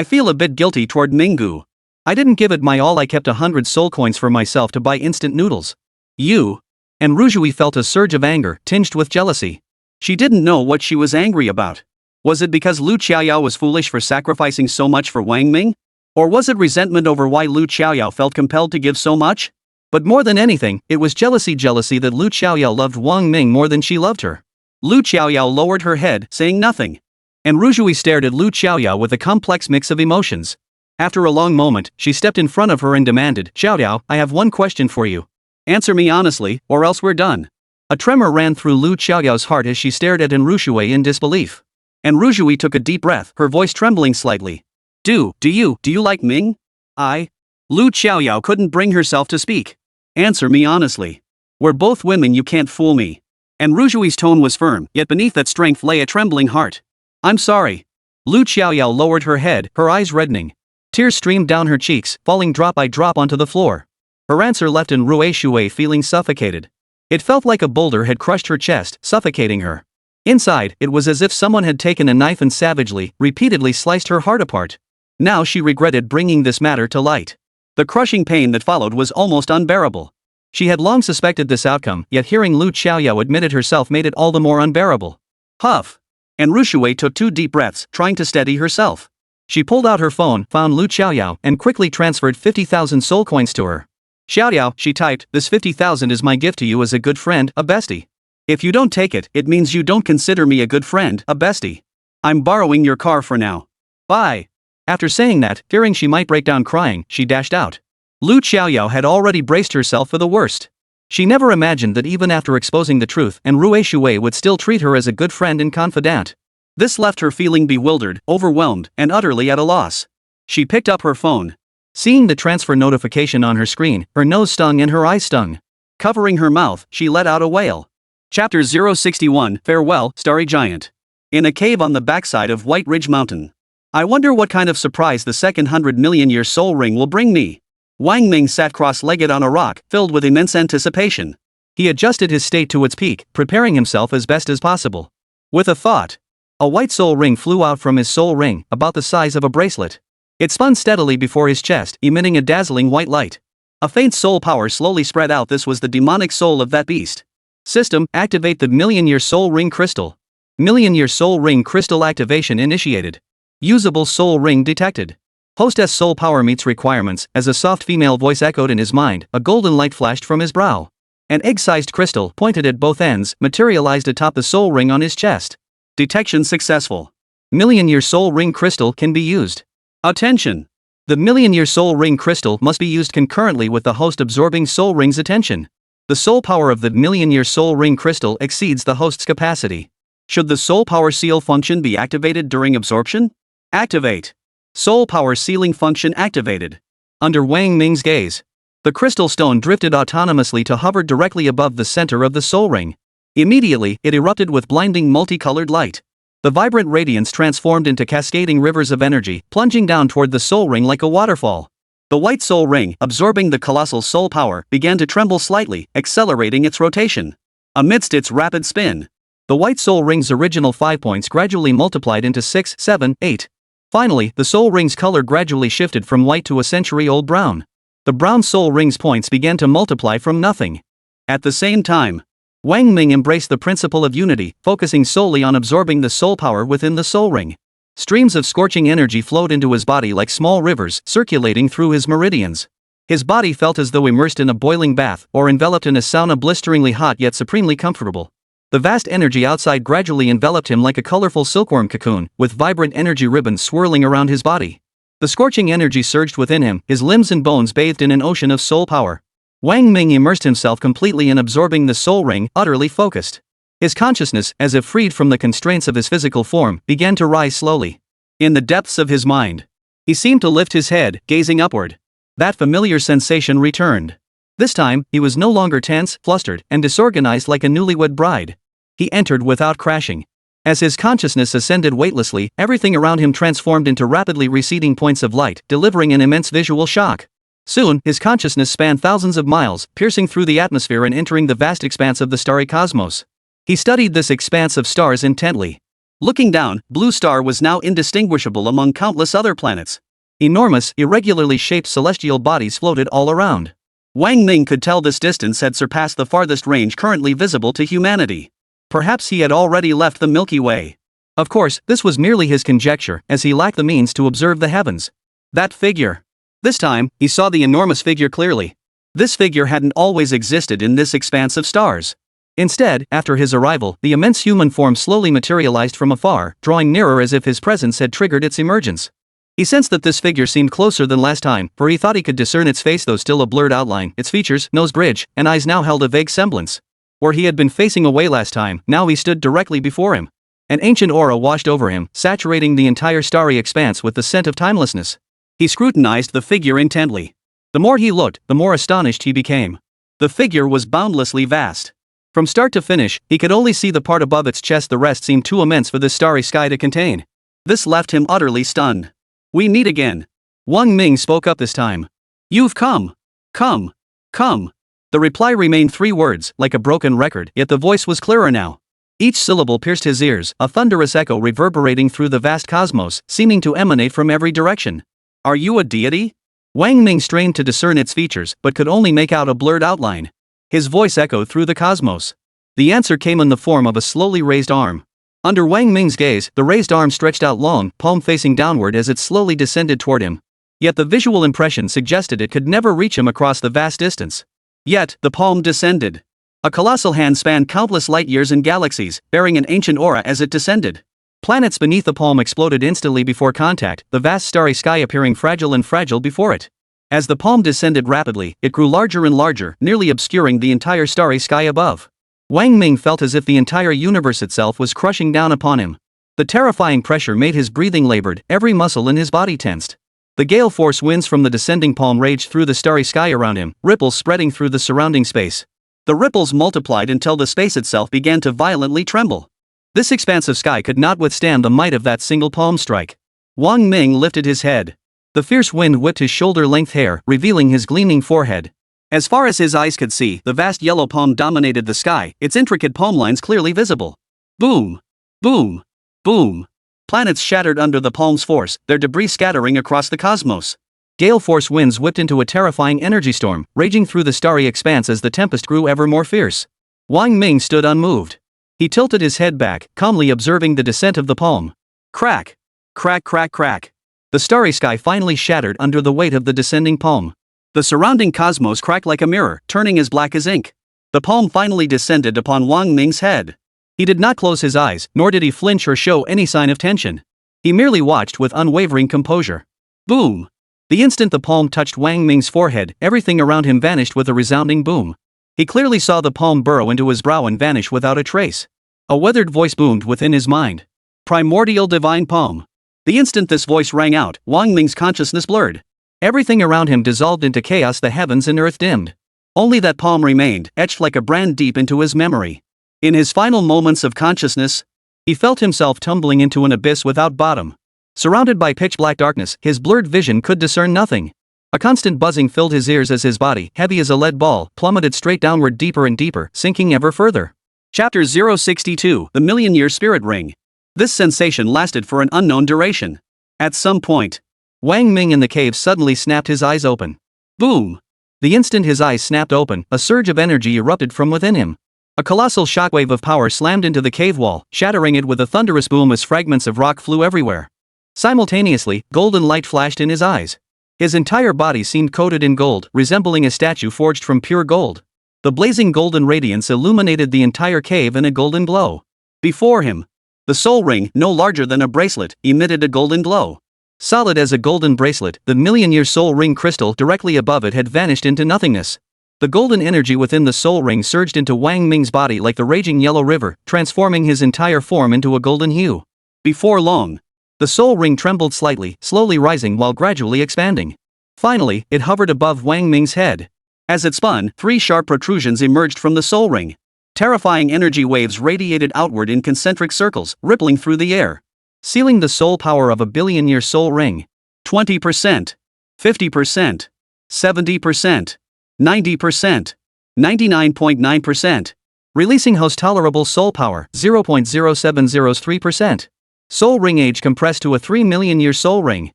feel a bit guilty toward Minggu. I didn't give it my all. I kept 100 soul coins for myself to buy instant noodles. You? And Rujui felt a surge of anger, tinged with jealousy. She didn't know what she was angry about. Was it because Lu Qiaoyao was foolish for sacrificing so much for Wang Ming? Or was it resentment over why Lu Qiaoyao felt compelled to give so much? But more than anything, it was jealousy that Lu Qiaoyao loved Wang Ming more than she loved her. Lu Qiaoyao lowered her head, saying nothing. And Rujui stared at Lu Qiaoyao with a complex mix of emotions. After a long moment, she stepped in front of her and demanded, Xiaoyao, I have one question for you. Answer me honestly, or else we're done. A tremor ran through Lu Qiaoyao's heart as she stared at Rue Shui in disbelief. And Rujui took a deep breath, her voice trembling slightly. Do you like Ming? Lu Qiaoyao couldn't bring herself to speak. Answer me honestly. We're both women, you can't fool me. And Rujui's tone was firm, yet beneath that strength lay a trembling heart. I'm sorry. Lu Qiaoyao lowered her head, her eyes reddening. Tears streamed down her cheeks, falling drop by drop onto the floor. Her answer left Rue Shui feeling suffocated. It felt like a boulder had crushed her chest, suffocating her. Inside, it was as if someone had taken a knife and savagely, repeatedly sliced her heart apart. Now she regretted bringing this matter to light. The crushing pain that followed was almost unbearable. She had long suspected this outcome, yet hearing Lu Qiaoyao admit it herself made it all the more unbearable. Huff! And Rue Shui took 2 deep breaths, trying to steady herself. She pulled out her phone, found Lu Qiaoyao, and quickly transferred 50,000 soul coins to her. Xiaoyao, she typed, this 50,000 is my gift to you as a good friend, a bestie. If you don't take it, it means you don't consider me a good friend, a bestie. I'm borrowing your car for now. Bye. After saying that, fearing she might break down crying, she dashed out. Lu Qiaoyao had already braced herself for the worst. She never imagined that even after exposing the truth, Rue Shui would still treat her as a good friend and confidant. This left her feeling bewildered, overwhelmed, and utterly at a loss. She picked up her phone. Seeing the transfer notification on her screen, her nose stung and her eyes stung. Covering her mouth, she let out a wail. Chapter 061, Farewell, Starry Giant. In a cave on the backside of White Ridge Mountain. I wonder what kind of surprise the second 100 million-year soul ring will bring me. Wang Ming sat cross-legged on a rock, filled with immense anticipation. He adjusted his state to its peak, preparing himself as best as possible. With a thought, a white soul ring flew out from his soul ring, about the size of a bracelet. It spun steadily before his chest, emitting a dazzling white light. A faint soul power slowly spread out. This was the demonic soul of that beast. System, activate the million-year soul ring crystal. Million-year soul ring crystal activation initiated. Usable soul ring detected. Hostess soul power meets requirements. As a soft female voice echoed in his mind, a golden light flashed from his brow. An egg-sized crystal, pointed at both ends, materialized atop the soul ring on his chest. Detection successful. Million-year soul ring crystal can be used. Attention! The million-year soul ring crystal must be used concurrently with the host absorbing soul ring's attention. The soul power of the million-year soul ring crystal exceeds the host's capacity. Should the soul power seal function be activated during absorption? Activate. Soul power sealing function activated. Under Wang Ming's gaze, the crystal stone drifted autonomously to hover directly above the center of the soul ring. Immediately, it erupted with blinding multicolored light. The vibrant radiance transformed into cascading rivers of energy, plunging down toward the soul ring like a waterfall. The white soul ring, absorbing the colossal soul power, began to tremble slightly, accelerating its rotation. Amidst its rapid spin, the white soul ring's original 5 points gradually multiplied into 6, 7, 8. Finally, the soul ring's color gradually shifted from white to a century-old brown. The brown soul ring's points began to multiply from nothing. At the same time, Wang Ming embraced the principle of unity, focusing solely on absorbing the soul power within the soul ring. Streams of scorching energy flowed into his body like small rivers, circulating through his meridians. His body felt as though immersed in a boiling bath or enveloped in a sauna, blisteringly hot yet supremely comfortable. The vast energy outside gradually enveloped him like a colorful silkworm cocoon, with vibrant energy ribbons swirling around his body. The scorching energy surged within him, his limbs and bones bathed in an ocean of soul power. Wang Ming immersed himself completely in absorbing the soul ring, utterly focused. His consciousness, as if freed from the constraints of his physical form, began to rise slowly. In the depths of his mind, he seemed to lift his head, gazing upward. That familiar sensation returned. This time, he was no longer tense, flustered, and disorganized like a newlywed bride. He entered without crashing. As his consciousness ascended weightlessly, everything around him transformed into rapidly receding points of light, delivering an immense visual shock. Soon, his consciousness spanned thousands of miles, piercing through the atmosphere and entering the vast expanse of the starry cosmos. He studied this expanse of stars intently. Looking down, Blue Star was now indistinguishable among countless other planets. Enormous, irregularly shaped celestial bodies floated all around. Wang Ming could tell this distance had surpassed the farthest range currently visible to humanity. Perhaps he had already left the Milky Way. Of course, this was merely his conjecture, as he lacked the means to observe the heavens. That figure. This time, he saw the enormous figure clearly. This figure hadn't always existed in this expanse of stars. Instead, after his arrival, the immense human form slowly materialized from afar, drawing nearer as if his presence had triggered its emergence. He sensed that this figure seemed closer than last time, for he thought he could discern its face, though still a blurred outline. Its features, nose bridge, and eyes now held a vague semblance. Where he had been facing away last time, now he stood directly before him. An ancient aura washed over him, saturating the entire starry expanse with the scent of timelessness. He scrutinized the figure intently. The more he looked, the more astonished he became. The figure was boundlessly vast. From start to finish, he could only see the part above its chest. The rest seemed too immense for this starry sky to contain. This left him utterly stunned. "We meet again." Wang Ming spoke up this time. "You've come. Come. Come." The reply remained 3 words, like a broken record, yet the voice was clearer now. Each syllable pierced his ears, a thunderous echo reverberating through the vast cosmos, seeming to emanate from every direction. "Are you a deity?" Wang Ming strained to discern its features, but could only make out a blurred outline. His voice echoed through the cosmos. The answer came in the form of a slowly raised arm. Under Wang Ming's gaze, the raised arm stretched out long, palm facing downward as it slowly descended toward him. Yet the visual impression suggested it could never reach him across the vast distance. Yet, the palm descended. A colossal hand spanned countless light years and galaxies, bearing an ancient aura as it descended. Planets beneath the palm exploded instantly before contact, the vast starry sky appearing fragile and fragile before it. As the palm descended rapidly, it grew larger and larger, nearly obscuring the entire starry sky above. Wang Ming felt as if the entire universe itself was crushing down upon him. The terrifying pressure made his breathing labored, every muscle in his body tensed. The gale force winds from the descending palm raged through the starry sky around him, ripples spreading through the surrounding space. The ripples multiplied until the space itself began to violently tremble. This expanse of sky could not withstand the might of that single palm strike. Wang Ming lifted his head. The fierce wind whipped his shoulder-length hair, revealing his gleaming forehead. As far as his eyes could see, the vast yellow palm dominated the sky, its intricate palm lines clearly visible. Boom! Boom! Boom! Planets shattered under the palm's force, their debris scattering across the cosmos. Gale force winds whipped into a terrifying energy storm, raging through the starry expanse as the tempest grew ever more fierce. Wang Ming stood unmoved. He tilted his head back, calmly observing the descent of the palm. Crack! Crack, crack, crack. The starry sky finally shattered under the weight of the descending palm. The surrounding cosmos cracked like a mirror, turning as black as ink. The palm finally descended upon Wang Ming's head. He did not close his eyes, nor did he flinch or show any sign of tension. He merely watched with unwavering composure. Boom! The instant the palm touched Wang Ming's forehead, everything around him vanished with a resounding boom. He clearly saw the palm burrow into his brow and vanish without a trace. A weathered voice boomed within his mind. Primordial divine palm. The instant this voice rang out, Wang Ming's consciousness blurred. Everything around him dissolved into chaos, the heavens and earth dimmed. Only that palm remained, etched like a brand deep into his memory. In his final moments of consciousness, he felt himself tumbling into an abyss without bottom. Surrounded by pitch-black darkness, his blurred vision could discern nothing. A constant buzzing filled his ears as his body, heavy as a lead ball, plummeted straight downward, deeper and deeper, sinking ever further. Chapter 062, The Million-Year Spirit Ring. This sensation lasted for an unknown duration. At some point, Wang Ming in the cave suddenly snapped his eyes open. Boom! The instant his eyes snapped open, a surge of energy erupted from within him. A colossal shockwave of power slammed into the cave wall, shattering it with a thunderous boom as fragments of rock flew everywhere. Simultaneously, golden light flashed in his eyes. His entire body seemed coated in gold, resembling a statue forged from pure gold. The blazing golden radiance illuminated the entire cave in a golden glow. Before him, the soul ring, no larger than a bracelet, emitted a golden glow. Solid as a golden bracelet, the million-year soul ring crystal directly above it had vanished into nothingness. The golden energy within the soul ring surged into Wang Ming's body like the raging yellow river, transforming his entire form into a golden hue. Before long, the soul ring trembled slightly, slowly rising while gradually expanding. Finally, it hovered above Wang Ming's head. As it spun, 3 sharp protrusions emerged from the soul ring. Terrifying energy waves radiated outward in concentric circles, rippling through the air, sealing the soul power of a billion-year soul ring. 20%, 50%, 70%, 90%, 99.9%. Releasing host tolerable soul power, 0.0703%. Soul ring age compressed to a 3 million-year soul ring.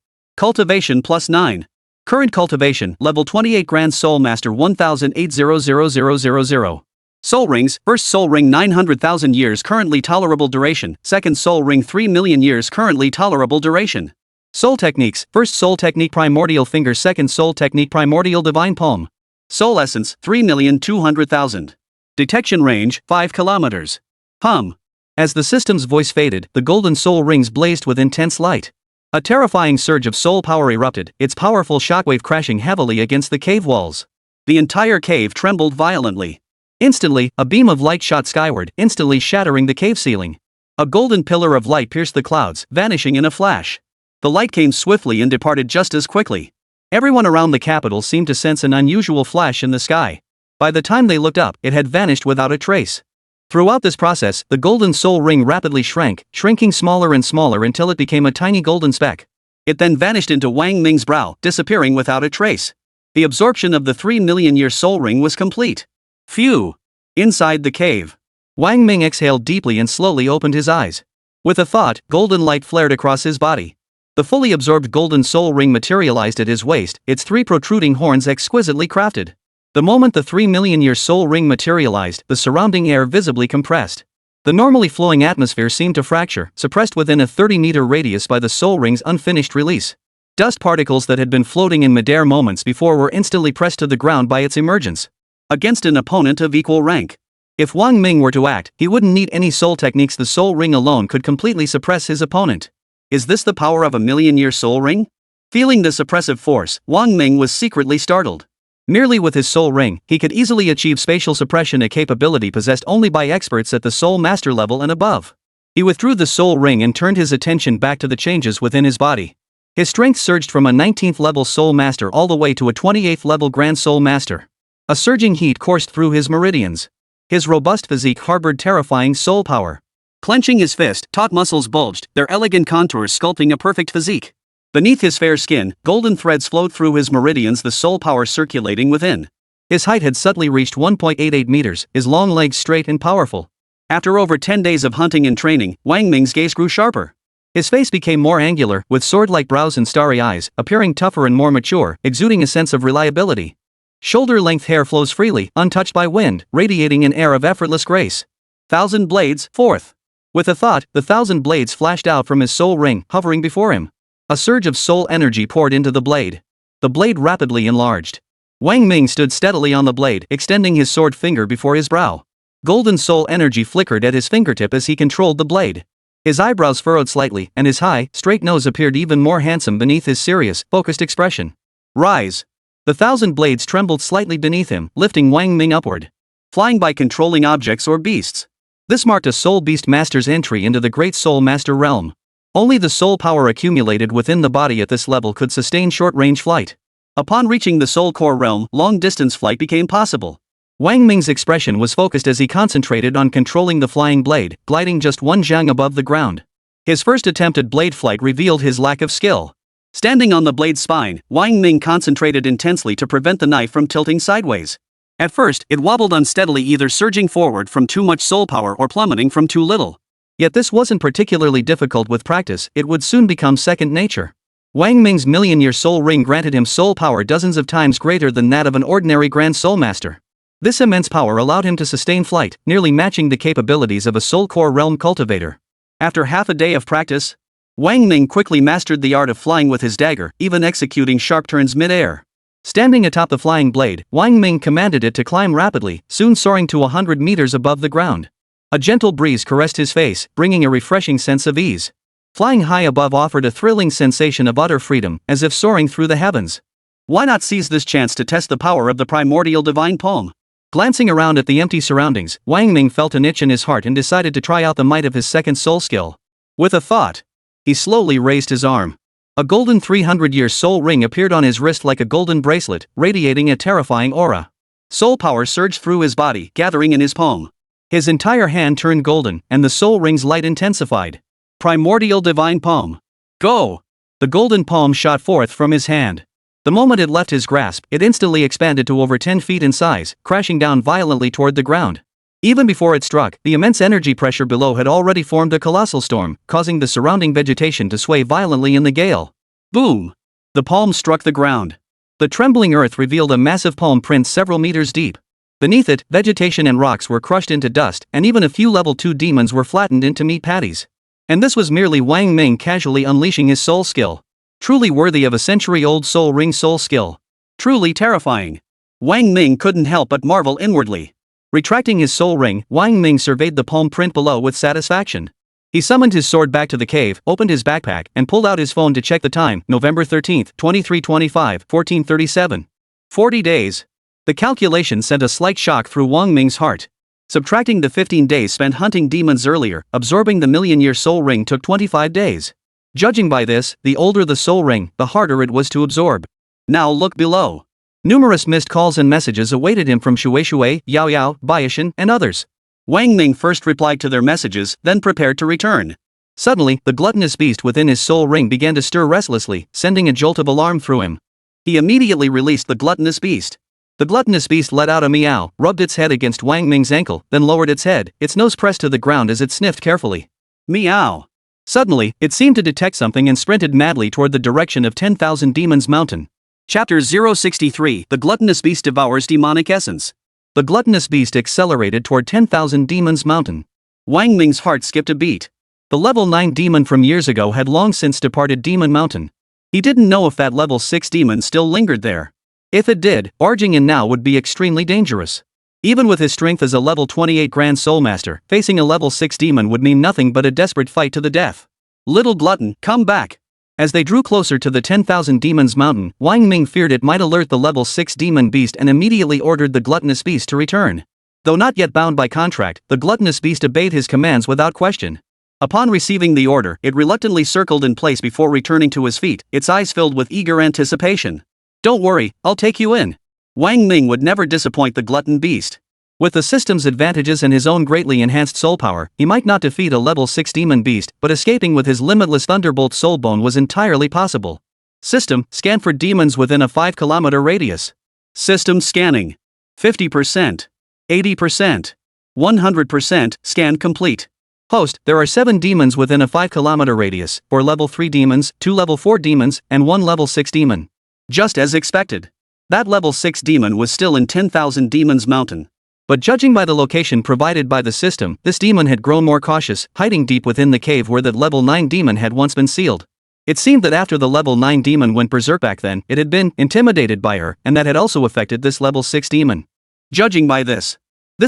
Cultivation +9. Current cultivation, level 28 Grand Soul Master 10080000. Soul rings, first soul ring 900,000 years currently tolerable duration, second soul ring 3 million years currently tolerable duration. Soul techniques, first soul technique primordial finger, second soul technique primordial divine palm. Soul essence, 3,200,000. Detection range, 5 kilometers. Hum. As the system's voice faded, the golden soul rings blazed with intense light. A terrifying surge of soul power erupted, its powerful shockwave crashing heavily against the cave walls. The entire cave trembled violently. Instantly, a beam of light shot skyward, instantly shattering the cave ceiling. A golden pillar of light pierced the clouds, vanishing in a flash. The light came swiftly and departed just as quickly. Everyone around the capital seemed to sense an unusual flash in the sky. By the time they looked up, it had vanished without a trace. Throughout this process, the golden soul ring rapidly shrank, shrinking smaller and smaller until it became a tiny golden speck. It then vanished into Wang Ming's brow, disappearing without a trace. The absorption of the 3 million-year soul ring was complete. Phew! Inside the cave, Wang Ming exhaled deeply and slowly opened his eyes. With a thought, golden light flared across his body. The fully absorbed golden soul ring materialized at his waist, its 3 protruding horns exquisitely crafted. The moment the 3 million-year soul ring materialized, the surrounding air visibly compressed. The normally flowing atmosphere seemed to fracture, suppressed within a 30-meter radius by the soul ring's unfinished release. Dust particles that had been floating in midair moments before were instantly pressed to the ground by its emergence. Against an opponent of equal rank. If Wang Ming were to act, he wouldn't need any soul techniques. The soul ring alone could completely suppress his opponent. Is this the power of a million-year soul ring? Feeling the suppressive force, Wang Ming was secretly startled. Merely with his soul ring, he could easily achieve spatial suppression, a capability possessed only by experts at the soul master level and above. He withdrew the soul ring and turned his attention back to the changes within his body. His strength surged from a 19th level soul master all the way to a 28th level grand soul master. A surging heat coursed through his meridians. His robust physique harbored terrifying soul power. Clenching his fist, taut muscles bulged, their elegant contours sculpting a perfect physique. Beneath his fair skin, golden threads flowed through his meridians, the soul power circulating within. His height had suddenly reached 1.88 meters, his long legs straight and powerful. After over 10 days of hunting and training, Wang Ming's gaze grew sharper. His face became more angular, with sword-like brows and starry eyes, appearing tougher and more mature, exuding a sense of reliability. Shoulder-length hair flows freely, untouched by wind, radiating an air of effortless grace. 1,000 blades, fourth. With a thought, the 1,000 blades flashed out from his soul ring, hovering before him. A surge of soul energy poured into the blade. The blade rapidly enlarged. Wang Ming stood steadily on the blade, extending his sword finger before his brow. Golden soul energy flickered at his fingertip as he controlled the blade. His eyebrows furrowed slightly, and his high, straight nose appeared even more handsome beneath his serious, focused expression. Rise! The 1,000 blades trembled slightly beneath him, lifting Wang Ming upward. Flying by controlling objects or beasts. This marked a soul beast master's entry into the great soul master realm. Only the soul power accumulated within the body at this level could sustain short-range flight. Upon reaching the soul core realm, long-distance flight became possible. Wang Ming's expression was focused as he concentrated on controlling the flying blade, gliding just 1 zhang above the ground. His first attempt at blade flight revealed his lack of skill. Standing on the blade's spine, Wang Ming concentrated intensely to prevent the knife from tilting sideways. At first, it wobbled unsteadily, either surging forward from too much soul power or plummeting from too little. Yet this wasn't particularly difficult with practice, it would soon become second nature. Wang Ming's million-year soul ring granted him soul power dozens of times greater than that of an ordinary grand soul master. This immense power allowed him to sustain flight, nearly matching the capabilities of a soul core realm cultivator. After half a day of practice, Wang Ming quickly mastered the art of flying with his dagger, even executing sharp turns mid-air. Standing atop the flying blade, Wang Ming commanded it to climb rapidly, soon soaring to 100 meters above the ground. A gentle breeze caressed his face, bringing a refreshing sense of ease. Flying high above offered a thrilling sensation of utter freedom, as if soaring through the heavens. Why not seize this chance to test the power of the primordial divine poem? Glancing around at the empty surroundings, Wang Ming felt an itch in his heart and decided to try out the might of his second soul skill. With a thought, he slowly raised his arm. A golden 300-year soul ring appeared on his wrist like a golden bracelet, radiating a terrifying aura. Soul power surged through his body, gathering in his palm. His entire hand turned golden, and the soul ring's light intensified. Primordial divine palm. Go! The golden palm shot forth from his hand. The moment it left his grasp, it instantly expanded to over 10 feet in size, crashing down violently toward the ground. Even before it struck, the immense energy pressure below had already formed a colossal storm, causing the surrounding vegetation to sway violently in the gale. Boom! The palm struck the ground. The trembling earth revealed a massive palm print several meters deep. Beneath it, vegetation and rocks were crushed into dust, and even a few level 2 demons were flattened into meat patties. And this was merely Wang Ming casually unleashing his soul skill. Truly worthy of a century-old soul ring soul skill. Truly terrifying. Wang Ming couldn't help but marvel inwardly. Retracting his soul ring, Wang Ming surveyed the palm print below with satisfaction. He summoned his sword back to the cave, opened his backpack, and pulled out his phone to check the time, November 13, 2325, 1437. 40 days. The calculation sent a slight shock through Wang Ming's heart. Subtracting the 15 days spent hunting demons earlier, absorbing the million-year soul ring took 25 days. Judging by this, the older the soul ring, the harder it was to absorb. Now look below. Numerous missed calls and messages awaited him from Shui, Yao Yao, Baishan, and others. Wang Ming first replied to their messages, then prepared to return. Suddenly, the gluttonous beast within his soul ring began to stir restlessly, sending a jolt of alarm through him. He immediately released the gluttonous beast. The gluttonous beast let out a meow, rubbed its head against Wang Ming's ankle, then lowered its head, its nose pressed to the ground as it sniffed carefully. Meow. Suddenly, it seemed to detect something and sprinted madly toward the direction of 10,000 Demons Mountain. Chapter 063 The Gluttonous Beast Devours Demonic Essence. The gluttonous beast accelerated toward 10,000 Demons Mountain. Wang Ming's heart skipped a beat. The level 9 demon from years ago had long since departed Demon Mountain. He didn't know if that level 6 demon still lingered there. If it did, barging in now would be extremely dangerous. Even with his strength as a level 28 Grand Soul Master, facing a level 6 demon would mean nothing but a desperate fight to the death. Little glutton, come back! As they drew closer to the 10,000 Demons Mountain, Wang Ming feared it might alert the level 6 demon beast and immediately ordered the gluttonous beast to return. Though not yet bound by contract, the gluttonous beast obeyed his commands without question. Upon receiving the order, it reluctantly circled in place before returning to his feet, its eyes filled with eager anticipation. "Don't worry, I'll take you in." Wang Ming would never disappoint the glutton beast. With the system's advantages and his own greatly enhanced soul power, he might not defeat a level 6 demon beast, but escaping with his limitless thunderbolt soul bone was entirely possible. System, scan for demons within a 5-kilometer radius. System scanning. 50%. 80%. 100%, scan complete. Host, there are 7 demons within a 5-kilometer radius, 4 level 3 demons, 2 level 4 demons, and 1 level 6 demon. Just as expected. That level 6 demon was still in 10,000 Demons Mountain. But judging by the location provided by the system, this demon had grown more cautious, hiding deep within the cave where that level 9 demon had once been sealed. It seemed that after the level 9 demon went berserk back then, it had been intimidated by her, and that had also affected this level 6 demon. Judging by this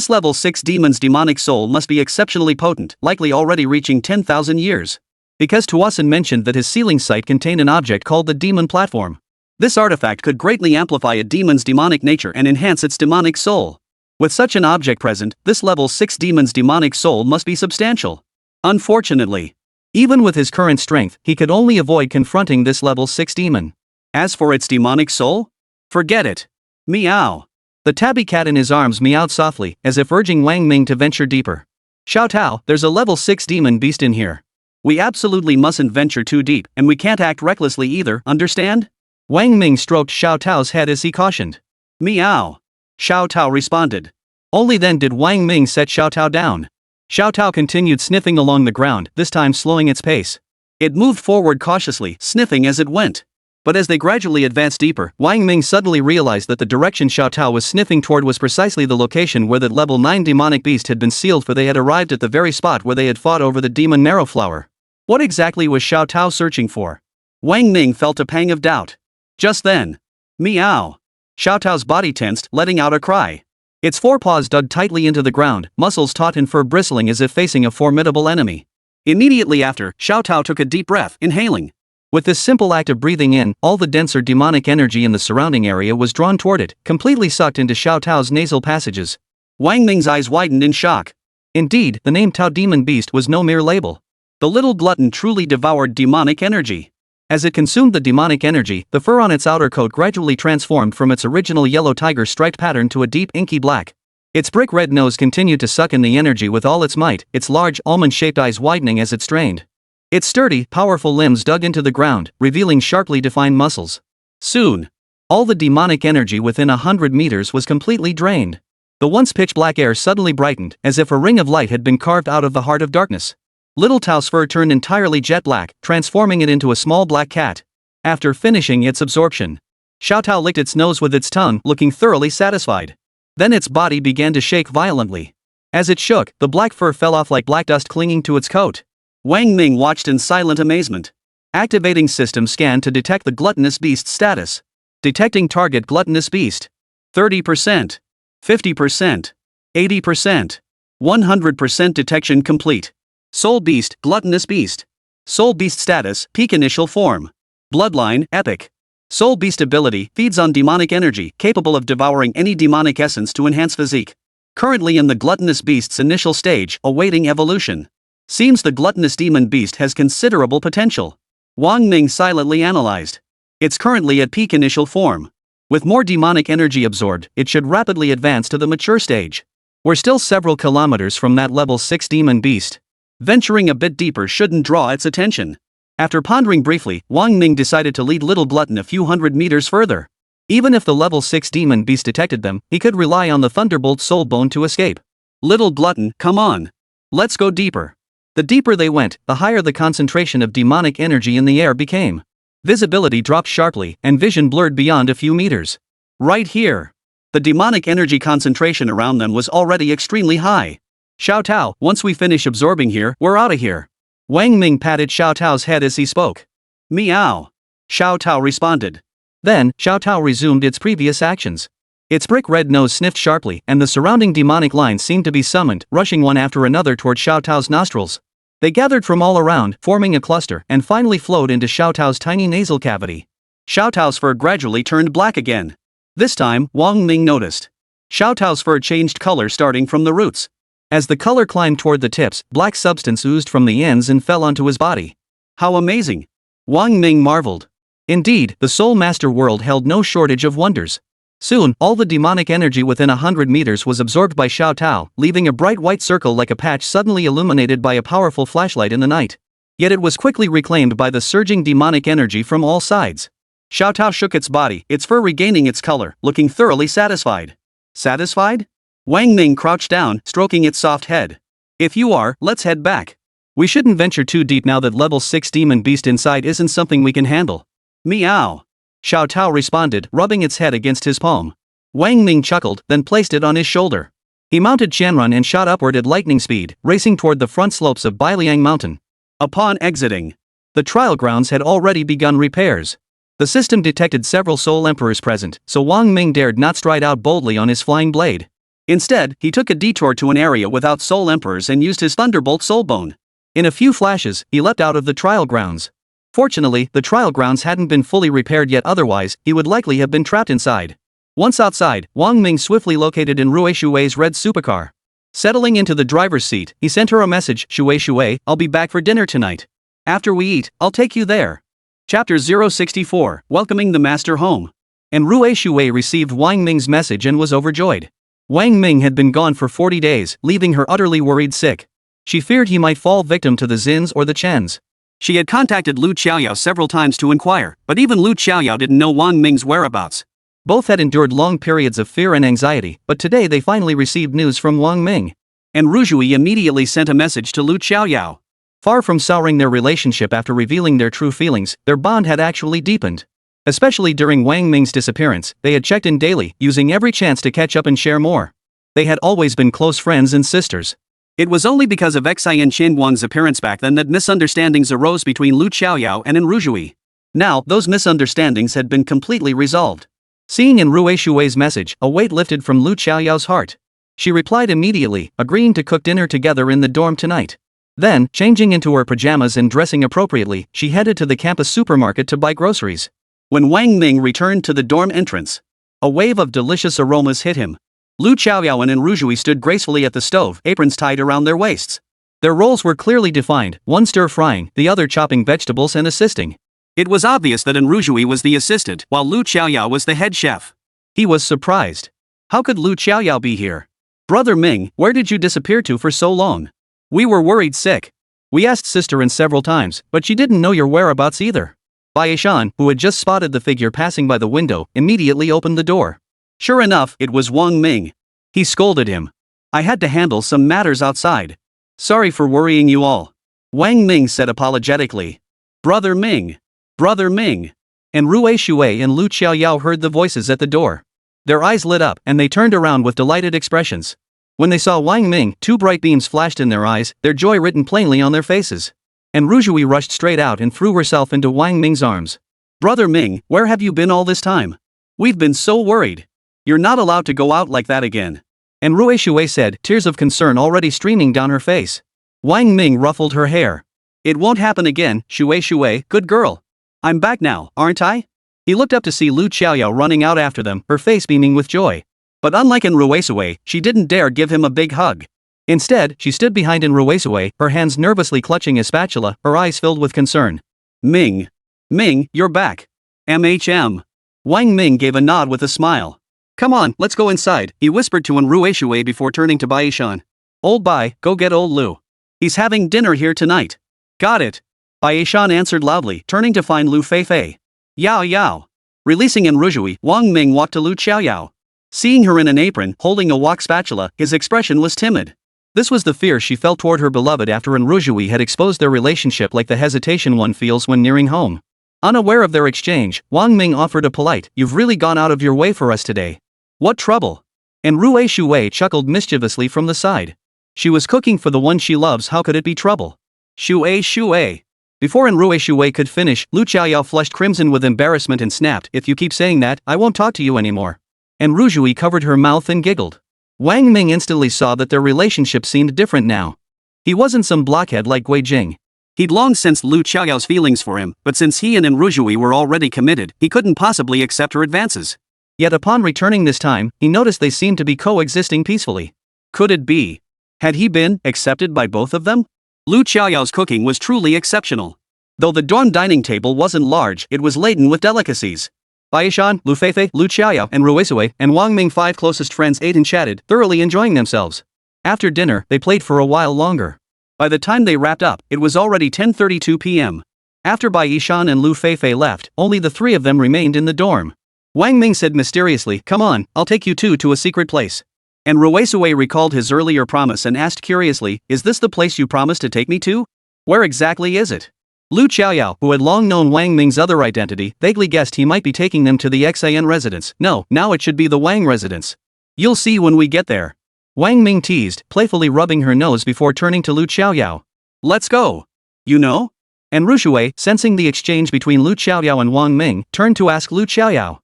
level 6 demon's demonic soul must be exceptionally potent, likely already reaching 10,000 years. Because Tuasen mentioned that his sealing site contained an object called the demon platform. This artifact could greatly amplify a demon's demonic nature and enhance its demonic soul. With such an object present, this level 6 demon's demonic soul must be substantial. Unfortunately, even with his current strength, he could only avoid confronting this level 6 demon. As for its demonic soul? Forget it. Meow. The tabby cat in his arms meowed softly, as if urging Wang Ming to venture deeper. "Xiao Tao, there's a level 6 demon beast in here. We absolutely mustn't venture too deep, and we can't act recklessly either, understand?" Wang Ming stroked Xiao Tao's head as he cautioned. "Meow." Xiao Tao responded. Only then did Wang Ming set Xiao Tao down. Xiao Tao continued sniffing along the ground, this time slowing its pace. It moved forward cautiously, sniffing as it went. But as they gradually advanced deeper, Wang Ming suddenly realized that the direction Xiao Tao was sniffing toward was precisely the location where that level 9 demonic beast had been sealed, for they had arrived at the very spot where they had fought over the demon marrow flower. What exactly was Xiao Tao searching for? Wang Ming felt a pang of doubt. Just then. Meow. Xiao Tao's body tensed, letting out a cry. Its forepaws dug tightly into the ground, muscles taut and fur bristling as if facing a formidable enemy. Immediately after, Xiao Tao took a deep breath, inhaling. With this simple act of breathing in, all the denser demonic energy in the surrounding area was drawn toward it, completely sucked into Xiao Tao's nasal passages. Wang Ming's eyes widened in shock. Indeed, the name Tao Demon Beast was no mere label. The little glutton truly devoured demonic energy. As it consumed the demonic energy, the fur on its outer coat gradually transformed from its original yellow tiger striped pattern to a deep inky black. Its brick red nose continued to suck in the energy with all its might, its large almond-shaped eyes widening as it strained. Its sturdy, powerful limbs dug into the ground, revealing sharply defined muscles. Soon, all the demonic energy within 100 meters was completely drained. The once pitch-black air suddenly brightened, as if a ring of light had been carved out of the heart of darkness. Little Tao's fur turned entirely jet black, transforming it into a small black cat. After finishing its absorption, Xiao Tao licked its nose with its tongue, looking thoroughly satisfied. Then its body began to shake violently. As it shook, the black fur fell off like black dust clinging to its coat. Wang Ming watched in silent amazement. Activating system scan to detect the gluttonous beast's status. Detecting target gluttonous beast. 30%. 50%. 80%. 100% detection complete. Soul beast, gluttonous beast. Soul beast status, peak initial form. Bloodline, epic. Soul beast ability, feeds on demonic energy, capable of devouring any demonic essence to enhance physique. Currently in the gluttonous beast's initial stage, awaiting evolution. Seems the gluttonous demon beast has considerable potential. Wang Ming silently analyzed. It's currently at peak initial form. With more demonic energy absorbed, it should rapidly advance to the mature stage. We're still several kilometers from that level 6 demon beast. Venturing a bit deeper shouldn't draw its attention. After pondering briefly, Wang Ming decided to lead Little Glutton a few hundred meters further. Even if the level 6 demon beast detected them, he could rely on the Thunderbolt Soul Bone to escape. Little Glutton, come on. Let's go deeper. The deeper they went, the higher the concentration of demonic energy in the air became. Visibility dropped sharply, and vision blurred beyond a few meters. Right here. The demonic energy concentration around them was already extremely high. Xiao Tao, once we finish absorbing here, we're out of here. Wang Ming patted Xiao Tao's head as he spoke. Meow. Xiao Tao responded. Then, Xiao Tao resumed its previous actions. Its brick red nose sniffed sharply, and the surrounding demonic lines seemed to be summoned, rushing one after another toward Xiao Tao's nostrils. They gathered from all around, forming a cluster, and finally flowed into Xiao Tao's tiny nasal cavity. Xiao Tao's fur gradually turned black again. This time, Wang Ming noticed. Xiao Tao's fur changed color starting from the roots. As the color climbed toward the tips, black substance oozed from the ends and fell onto his body. How amazing! Wang Ming marveled. Indeed, the Soul Master world held no shortage of wonders. Soon, all the demonic energy within 100 meters was absorbed by Xiao Tao, leaving a bright white circle like a patch suddenly illuminated by a powerful flashlight in the night. Yet it was quickly reclaimed by the surging demonic energy from all sides. Xiao Tao shook its body, its fur regaining its color, looking thoroughly satisfied. Satisfied? Wang Ming crouched down, stroking its soft head. If you are, let's head back. We shouldn't venture too deep now that level 6 demon beast inside isn't something we can handle. Meow. Xiao Tao responded, rubbing its head against his palm. Wang Ming chuckled, then placed it on his shoulder. He mounted Qianrun and shot upward at lightning speed, racing toward the front slopes of Bailiang Mountain. Upon exiting, the trial grounds had already begun repairs. The system detected several Soul Emperors present, so Wang Ming dared not stride out boldly on his flying blade. Instead, he took a detour to an area without Soul Emperors and used his Thunderbolt Soul Bone. In a few flashes, he leapt out of the trial grounds. Fortunately, the trial grounds hadn't been fully repaired yet, otherwise, he would likely have been trapped inside. Once outside, Wang Ming swiftly located in Rui Shui's red supercar. Settling into the driver's seat, he sent her a message, Shui, I'll be back for dinner tonight. After we eat, I'll take you there. Chapter 064, Welcoming the Master Home. And Rui Shui received Wang Ming's message and was overjoyed. Wang Ming had been gone for 40 days, leaving her utterly worried sick. She feared he might fall victim to the Zins or the Chens. She had contacted Lu Xiaoyao several times to inquire, but even Lu Xiaoyao didn't know Wang Ming's whereabouts. Both had endured long periods of fear and anxiety, but today they finally received news from Wang Ming. And Ruzhui immediately sent a message to Lu Xiaoyao. Far from souring their relationship after revealing their true feelings, their bond had actually deepened. Especially during Wang Ming's disappearance, they had checked in daily, using every chance to catch up and share more. They had always been close friends and sisters. It was only because of Xian Qinguang's appearance back then that misunderstandings arose between Lu Xiaoyao and Ruzhui. Now, those misunderstandings had been completely resolved. Seeing in Rui Shui's message, a weight lifted from Lu Xiaoyao's heart. She replied immediately, agreeing to cook dinner together in the dorm tonight. Then, changing into her pajamas and dressing appropriately, she headed to the campus supermarket to buy groceries. When Wang Ming returned to the dorm entrance, a wave of delicious aromas hit him. Lu Xiaoyao and Ruzhui stood gracefully at the stove, aprons tied around their waists. Their roles were clearly defined, one stir-frying, the other chopping vegetables and assisting. It was obvious that Ruzhui was the assistant, while Lu Xiaoyao was the head chef. He was surprised. How could Lu Xiaoyao be here? Brother Ming, where did you disappear to for so long? We were worried sick. We asked Sister several times, but she didn't know your whereabouts either. Bai Shan, who had just spotted the figure passing by the window, immediately opened the door. Sure enough, it was Wang Ming. He scolded him. I had to handle some matters outside. Sorry for worrying you all. Wang Ming said apologetically. Brother Ming. Brother Ming. And Rui Shui and Lu Xiaoyao heard the voices at the door. Their eyes lit up and they turned around with delighted expressions. When they saw Wang Ming, two bright beams flashed in their eyes, their joy written plainly on their faces. And Ruzhui rushed straight out and threw herself into Wang Ming's arms. Brother Ming, where have you been all this time? We've been so worried. You're not allowed to go out like that again. And Rui Shui said, tears of concern already streaming down her face. Wang Ming ruffled her hair. It won't happen again, Shui, good girl. I'm back now, aren't I? He looked up to see Lu Xiaoyao running out after them, her face beaming with joy. But unlike Rui Shui, she didn't dare give him a big hug. Instead, she stood behind Rui Shui, her hands nervously clutching a spatula, her eyes filled with concern. Ming. Ming, you're back. MHM. Wang Ming gave a nod with a smile. Come on, let's go inside, he whispered to Rui Shui before turning to Bai Shan. Old Bai, go get old Lu. He's having dinner here tonight. Got it. Bai Shan answered loudly, turning to find Lu Feifei. Yao Yao. Releasing Ruzhui, Wang Ming walked to Lu Xiaoyao. Seeing her in an apron, holding a wok spatula, his expression was timid. This was the fear she felt toward her beloved after Ruzhui had exposed their relationship like the hesitation one feels when nearing home. Unaware of their exchange, Wang Ming offered a polite, "You've really gone out of your way for us today. What trouble?" And Rui Shui chuckled mischievously from the side. She was cooking for the one she loves, how could it be trouble? Shui. Before Rui Shui could finish, Lu Xiaoyao flushed crimson with embarrassment and snapped, "If you keep saying that, I won't talk to you anymore." And Ruzhui covered her mouth and giggled. Wang Ming instantly saw that their relationship seemed different now. He wasn't some blockhead like Gui Jing. He'd long sensed Lu Xiaoyao's feelings for him, but since he and Ruzhui were already committed, he couldn't possibly accept her advances. Yet upon returning this time, he noticed they seemed to be coexisting peacefully. Could it be? Had he been accepted by both of them? Lu Xiaoyao's cooking was truly exceptional. Though the dorm dining table wasn't large, it was laden with delicacies. Baishan, Lu Feifei, Lu Xiaoyao, and Ruisui, and Wang Ming, 5 closest friends, ate and chatted, thoroughly enjoying themselves. After dinner, they played for a while longer. By the time they wrapped up, it was already 10:32 p.m. After Baishan and Lu Feifei left, only the 3 of them remained in the dorm. Wang Ming said mysteriously, "Come on, I'll take you two to a secret place." And Ruisui recalled his earlier promise and asked curiously, "Is this the place you promised to take me to? Where exactly is it?" Lu Xiaoyao, who had long known Wang Ming's other identity, vaguely guessed he might be taking them to the Xian residence. "No, now it should be the Wang residence. You'll see when we get there." Wang Ming teased, playfully rubbing her nose before turning to Lu Xiaoyao. "Let's go. You know?" And Rushui, sensing the exchange between Lu Xiaoyao and Wang Ming, turned to ask Lu Xiaoyao.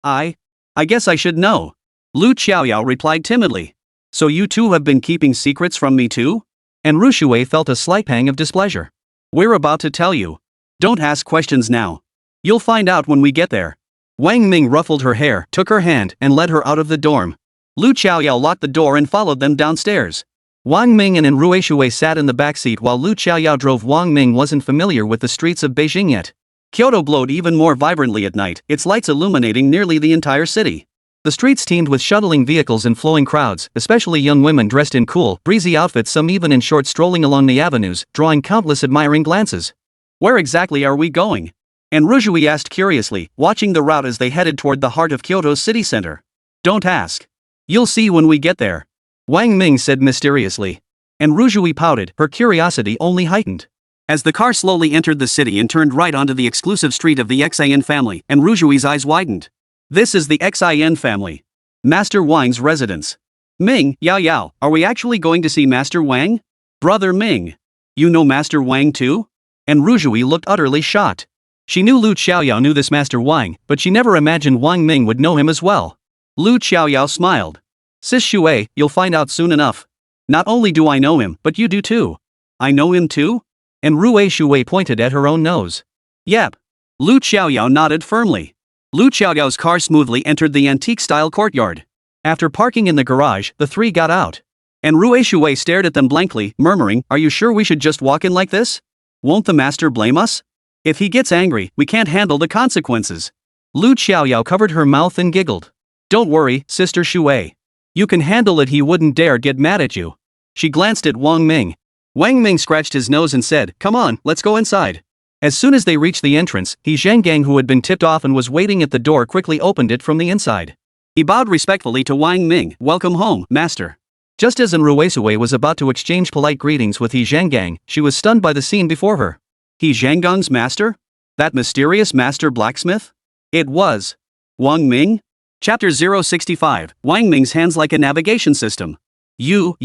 I guess I should know." Lu Xiaoyao replied timidly. "So you two have been keeping secrets from me too?" And Rushui felt a slight pang of displeasure. "We're about to tell you. Don't ask questions now. You'll find out when we get there." Wang Ming ruffled her hair, took her hand, and led her out of the dorm. Lu Xiaoyao locked the door and followed them downstairs. Wang Ming and Ruishui sat in the backseat while Lu Xiaoyao drove. Wang Ming wasn't familiar with the streets of Beijing yet. Kyoto glowed even more vibrantly at night, its lights illuminating nearly the entire city. The streets teemed with shuttling vehicles and flowing crowds, especially young women dressed in cool, breezy outfits, some even in shorts, strolling along the avenues, drawing countless admiring glances. "Where exactly are we going?" And Rushui asked curiously, watching the route as they headed toward the heart of Kyoto's city center. "Don't ask. You'll see when we get there," Wang Ming said mysteriously. And Rushui pouted, her curiosity only heightened. As the car slowly entered the city and turned right onto the exclusive street of the Xian family, and Rushui's eyes widened. "This is the Xian family. Master Wang's residence. Ming, Yao, are we actually going to see Master Wang? Brother Ming. You know Master Wang too?" And Rushui looked utterly shocked. She knew Lu Xiaoyao knew this Master Wang, but she never imagined Wang Ming would know him as well. Lu Xiaoyao smiled. "Sis Shui, you'll find out soon enough. Not only do I know him, but you do too." "I know him too?" And Ruishui pointed at her own nose. "Yep." Lu Xiaoyao nodded firmly. Lu Xiaoyao's car smoothly entered the antique-style courtyard. After parking in the garage, the 3 got out. And Ruishui stared at them blankly, murmuring, "Are you sure we should just walk in like this? Won't the master blame us? If he gets angry, we can't handle the consequences." Lu Xiaoyao covered her mouth and giggled. "Don't worry, Sister Shui. You can handle it, he wouldn't dare get mad at you." She glanced at Wang Ming. Wang Ming scratched his nose and said, "Come on, let's go inside." As soon as they reached the entrance, He Zhanggang, who had been tipped off and was waiting at the door, quickly opened it from the inside. He bowed respectfully to Wang Ming. "Welcome home, master." Just as Ruisui was about to exchange polite greetings with He Zhanggang, she was stunned by the scene before her. He Zhanggang's master? That mysterious master blacksmith? It was Wang Ming? Chapter 065, Wang Ming's hands like a navigation system. You.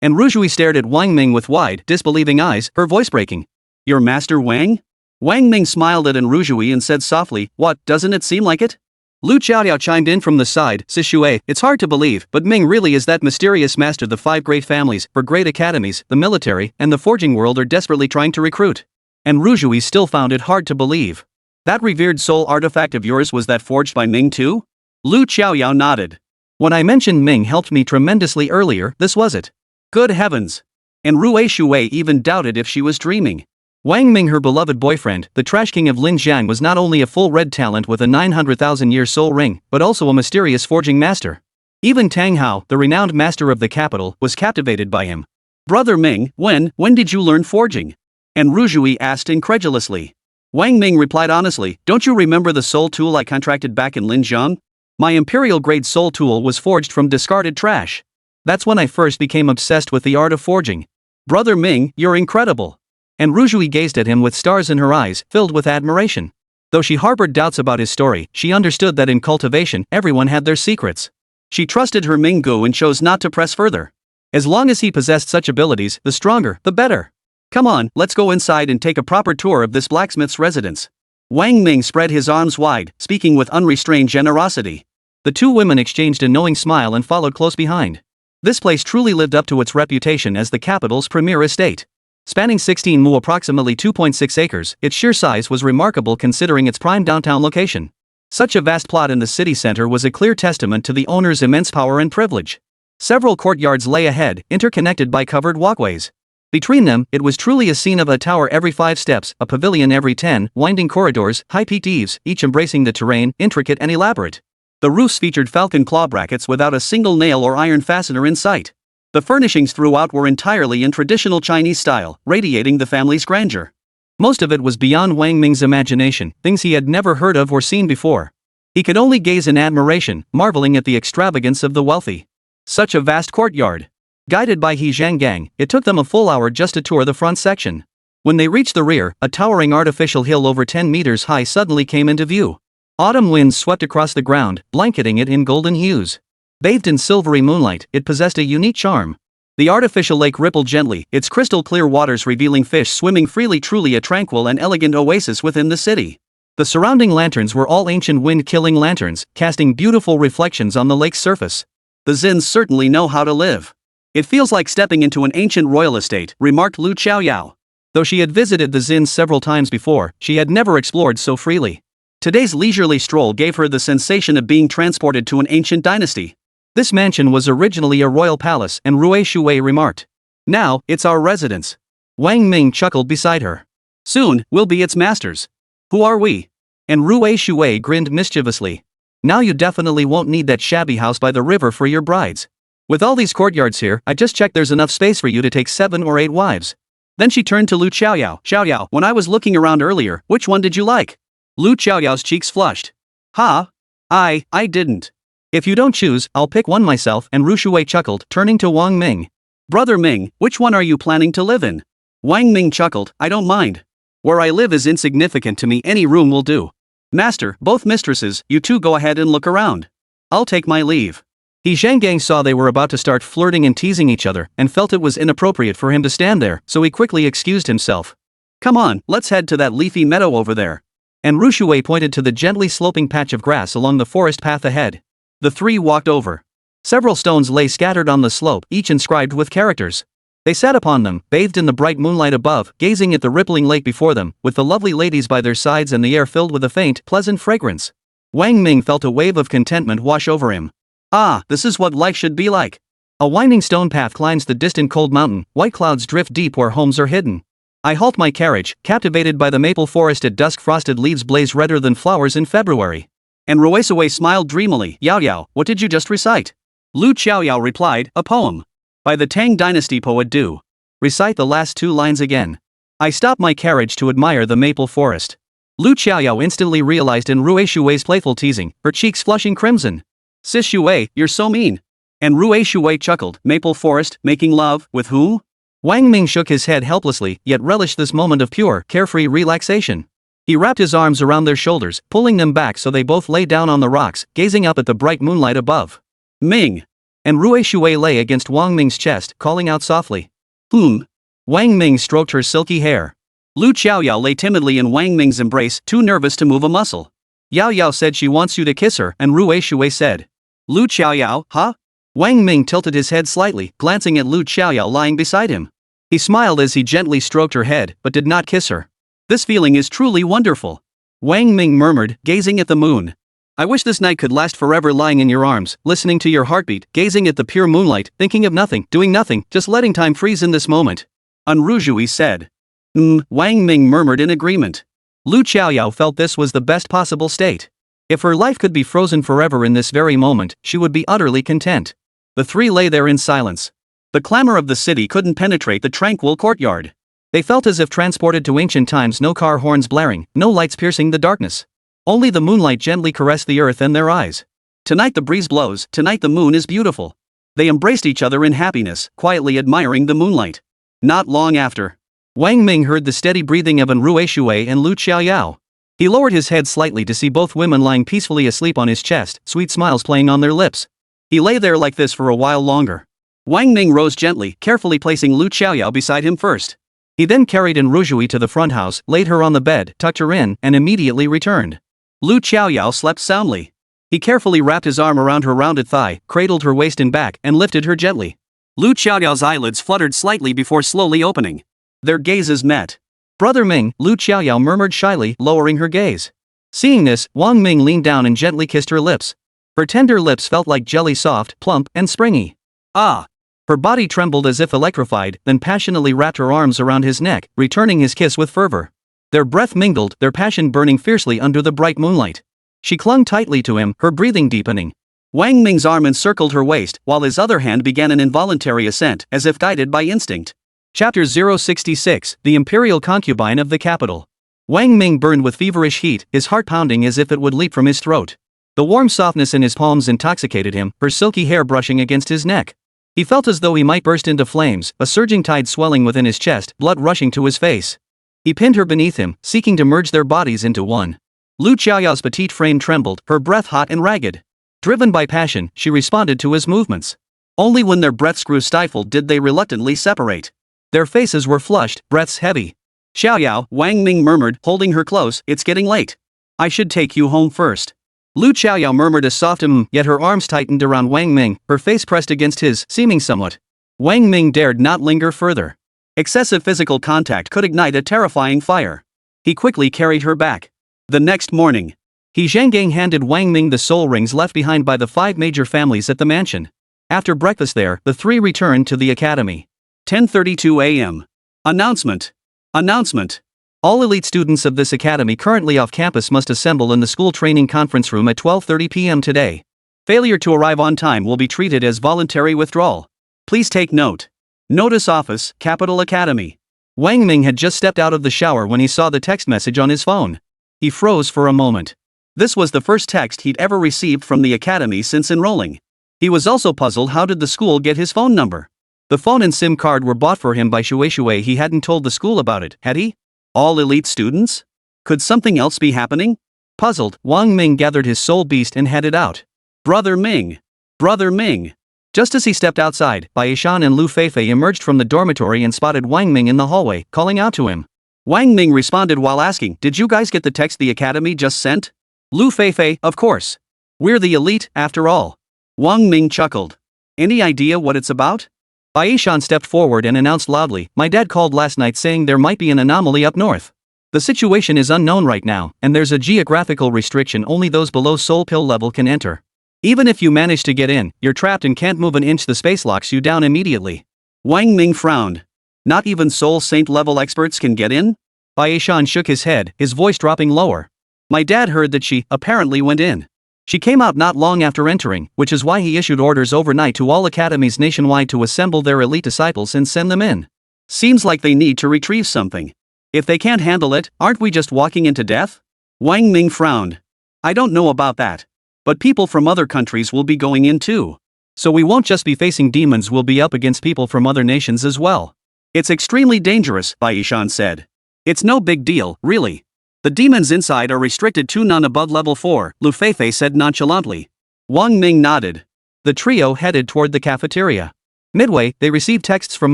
And Rushui stared at Wang Ming with wide, disbelieving eyes, her voice breaking. "Your master Wang?" Wang Ming smiled at Rushui and said softly, "What, doesn't it seem like it?" Lu Xiaoyao chimed in from the side, "Sishui, it's hard to believe, but Ming really is that mysterious master the 5 great families, for great academies, the military, and the forging world are desperately trying to recruit." And Rushui still found it hard to believe. "That revered soul artifact of yours, was that forged by Ming too?" Lu Xiaoyao nodded. "When I mentioned Ming helped me tremendously earlier, this was it." Good heavens! And Ruishui even doubted if she was dreaming. Wang Ming, her beloved boyfriend, the trash king of Linjiang, was not only a full red talent with a 900,000-year soul ring, but also a mysterious forging master. Even Tang Hao, the renowned master of the capital, was captivated by him. "Brother Ming, when did you learn forging?" And Rushui asked incredulously. Wang Ming replied honestly, "Don't you remember the soul tool I contracted back in Linjiang? My imperial-grade soul tool was forged from discarded trash. That's when I first became obsessed with the art of forging. Brother Ming, you're incredible." And Rushui gazed at him with stars in her eyes, filled with admiration. Though she harbored doubts about his story, she understood that in cultivation, everyone had their secrets. She trusted her Ming-gu and chose not to press further. As long as he possessed such abilities, the stronger, the better. "Come on, let's go inside and take a proper tour of this blacksmith's residence." Wang Ming spread his arms wide, speaking with unrestrained generosity. The 2 women exchanged a knowing smile and followed close behind. This place truly lived up to its reputation as the capital's premier estate. Spanning 16 mu, approximately 2.6 acres, its sheer size was remarkable considering its prime downtown location. Such a vast plot in the city center was a clear testament to the owner's immense power and privilege. Several courtyards lay ahead, interconnected by covered walkways. Between them, it was truly a scene of a tower every 5 steps, a pavilion every 10, winding corridors, high-peaked eaves, each embracing the terrain, intricate and elaborate. The roofs featured falcon claw brackets without a single nail or iron fastener in sight. The furnishings throughout were entirely in traditional Chinese style, radiating the family's grandeur. Most of it was beyond Wang Ming's imagination, things he had never heard of or seen before. He could only gaze in admiration, marveling at the extravagance of the wealthy. Such a vast courtyard. Guided by He Zhanggang, it took them a full hour just to tour the front section. When they reached the rear, a towering artificial hill over 10 meters high suddenly came into view. Autumn winds swept across the ground, blanketing it in golden hues. Bathed in silvery moonlight, it possessed a unique charm. The artificial lake rippled gently, its crystal-clear waters revealing fish swimming freely, truly a tranquil and elegant oasis within the city. The surrounding lanterns were all ancient wind-killing lanterns, casting beautiful reflections on the lake's surface. The Zins certainly know how to live. It feels like stepping into an ancient royal estate, remarked Lu Qiaoyao. Though she had visited the Zins several times before, she had never explored so freely. Today's leisurely stroll gave her the sensation of being transported to an ancient dynasty. This mansion was originally a royal palace, and Rui Shui remarked. Now, it's our residence. Wang Ming chuckled beside her. Soon, we'll be its masters. Who are we? And Rui Shui grinned mischievously. Now you definitely won't need that shabby house by the river for your brides. With all these courtyards here, I just checked there's enough space for you to take 7 or 8 wives. Then she turned to Lu Qiaoyao. Xiaoyao, when I was looking around earlier, which one did you like? Lu Qiaoyao's cheeks flushed. Ha? I didn't. If you don't choose, I'll pick one myself, and Ru Shui chuckled, turning to Wang Ming. Brother Ming, which one are you planning to live in? Wang Ming chuckled, I don't mind. Where I live is insignificant to me, any room will do. Master, both mistresses, you two go ahead and look around. I'll take my leave. He Zhanggang saw they were about to start flirting and teasing each other, and felt it was inappropriate for him to stand there, so he quickly excused himself. Come on, let's head to that leafy meadow over there. And Ru Shui pointed to the gently sloping patch of grass along the forest path ahead. The three walked over. Several stones lay scattered on the slope, each inscribed with characters. They sat upon them, bathed in the bright moonlight above, gazing at the rippling lake before them, with the lovely ladies by their sides and the air filled with a faint, pleasant fragrance. Wang Ming felt a wave of contentment wash over him. Ah, this is what life should be like. A winding stone path climbs the distant cold mountain, white clouds drift deep where homes are hidden. I halt my carriage, captivated by the maple forest at dusk, frosted leaves blaze redder than flowers in February. And Ruesue smiled dreamily. Yao Yao, what did you just recite? Lu Qiaoyao replied, a poem. By the Tang Dynasty poet Du. Recite the last 2 lines again. I stopped my carriage to admire the maple forest. Lu Qiaoyao instantly realized in Rui Shui's playful teasing, her cheeks flushing crimson. Sis Shui, you're so mean. And Rui Shui chuckled, maple forest, making love, with who? Wang Ming shook his head helplessly, yet relished this moment of pure, carefree relaxation. He wrapped his arms around their shoulders, pulling them back so they both lay down on the rocks, gazing up at the bright moonlight above. Ming! And Rui Shui lay against Wang Ming's chest, calling out softly. Wang Ming stroked her silky hair. Lu Qiaoyao lay timidly in Wang Ming's embrace, too nervous to move a muscle. Yao Yao said she wants you to kiss her, and Rui Shui said. Lu Qiaoyao, huh? Wang Ming tilted his head slightly, glancing at Lu Qiaoyao lying beside him. He smiled as he gently stroked her head, but did not kiss her. This feeling is truly wonderful. Wang Ming murmured, gazing at the moon. I wish this night could last forever, lying in your arms, listening to your heartbeat, gazing at the pure moonlight, thinking of nothing, doing nothing, just letting time freeze in this moment. Unrujui said. Wang Ming murmured in agreement. Lu Qiaoyao felt this was the best possible state. If her life could be frozen forever in this very moment, she would be utterly content. The three lay there in silence. The clamor of the city couldn't penetrate the tranquil courtyard. They felt as if transported to ancient times, no car horns blaring, no lights piercing the darkness. Only the moonlight gently caressed the earth and their eyes. Tonight the breeze blows, tonight the moon is beautiful. They embraced each other in happiness, quietly admiring the moonlight. Not long after, Wang Ming heard the steady breathing of Rui Shui and Lu Qiaoyao. He lowered his head slightly to see both women lying peacefully asleep on his chest, sweet smiles playing on their lips. He lay there like this for a while longer. Wang Ming rose gently, carefully placing Lu Qiaoyao beside him first. He then carried Enrujui to the front house, laid her on the bed, tucked her in, and immediately returned. Lu Qiaoyao slept soundly. He carefully wrapped his arm around her rounded thigh, cradled her waist and back, and lifted her gently. Lu Qiaoyao's eyelids fluttered slightly before slowly opening. Their gazes met. Brother Ming, Lu Qiaoyao murmured shyly, lowering her gaze. Seeing this, Wang Ming leaned down and gently kissed her lips. Her tender lips felt like jelly, soft, plump, and springy. Ah! Her body trembled as if electrified, then passionately wrapped her arms around his neck, returning his kiss with fervor. Their breath mingled, their passion burning fiercely under the bright moonlight. She clung tightly to him, her breathing deepening. Wang Ming's arm encircled her waist, while his other hand began an involuntary ascent, as if guided by instinct. Chapter 066, The Imperial Concubine of the Capital. Wang Ming burned with feverish heat, his heart pounding as if it would leap from his throat. The warm softness in his palms intoxicated him, her silky hair brushing against his neck. He felt as though he might burst into flames, a surging tide swelling within his chest, blood rushing to his face. He pinned her beneath him, seeking to merge their bodies into one. Lu Xiaoyao's petite frame trembled, her breath hot and ragged. Driven by passion, she responded to his movements. Only when their breaths grew stifled did they reluctantly separate. Their faces were flushed, breaths heavy. Xiaoyao, Wang Ming murmured, holding her close, it's getting late. I should take you home first. Lu Xiaoyao murmured a soft yet her arms tightened around Wang Ming, her face pressed against his, seeming somewhat. Wang Ming dared not linger further. Excessive physical contact could ignite a terrifying fire. He quickly carried her back. The next morning, He Zhanggang handed Wang Ming the soul rings left behind by the 5 major families at the mansion. After breakfast there, the 3 returned to the academy. 10:32 a.m. Announcement. Announcement. All elite students of this academy currently off campus must assemble in the school training conference room at 12:30 p.m. today. Failure to arrive on time will be treated as voluntary withdrawal. Please take note. Notice Office, Capital Academy. Wang Ming had just stepped out of the shower when he saw the text message on his phone. He froze for a moment. This was the first text he'd ever received from the academy since enrolling. He was also puzzled how did the school get his phone number. The phone and SIM card were bought for him by Shui. He hadn't told the school about it, had he? All elite students? Could something else be happening? Puzzled, Wang Ming gathered his soul beast and headed out. Brother Ming! Brother Ming! Just as he stepped outside, Bai Yishan and Lu Feifei emerged from the dormitory and spotted Wang Ming in the hallway, calling out to him. Wang Ming responded while asking, did you guys get the text the academy just sent? Lu Feifei, of course. We're the elite, after all. Wang Ming chuckled. Any idea what it's about? Bai Yishan stepped forward and announced loudly, my dad called last night saying there might be an anomaly up north. The situation is unknown right now, and there's a geographical restriction only those below soul pill level can enter. Even if you manage to get in, you're trapped and can't move an inch. The space locks you down immediately. Wang Ming frowned. Not even soul saint level experts can get in? Bai Yishan shook his head, his voice dropping lower. My dad heard that she, apparently went in. She came out not long after entering, which is why he issued orders overnight to all academies nationwide to assemble their elite disciples and send them in. Seems like they need to retrieve something. If they can't handle it, aren't we just walking into death? Wang Ming frowned. I don't know about that. But people from other countries will be going in too. So we won't just be facing demons, we'll be up against people from other nations as well. It's extremely dangerous, Bai Yishan said. It's no big deal, really. The demons inside are restricted to none above level 4, Lu Feifei said nonchalantly. Wang Ming nodded. The trio headed toward the cafeteria. Midway, they received texts from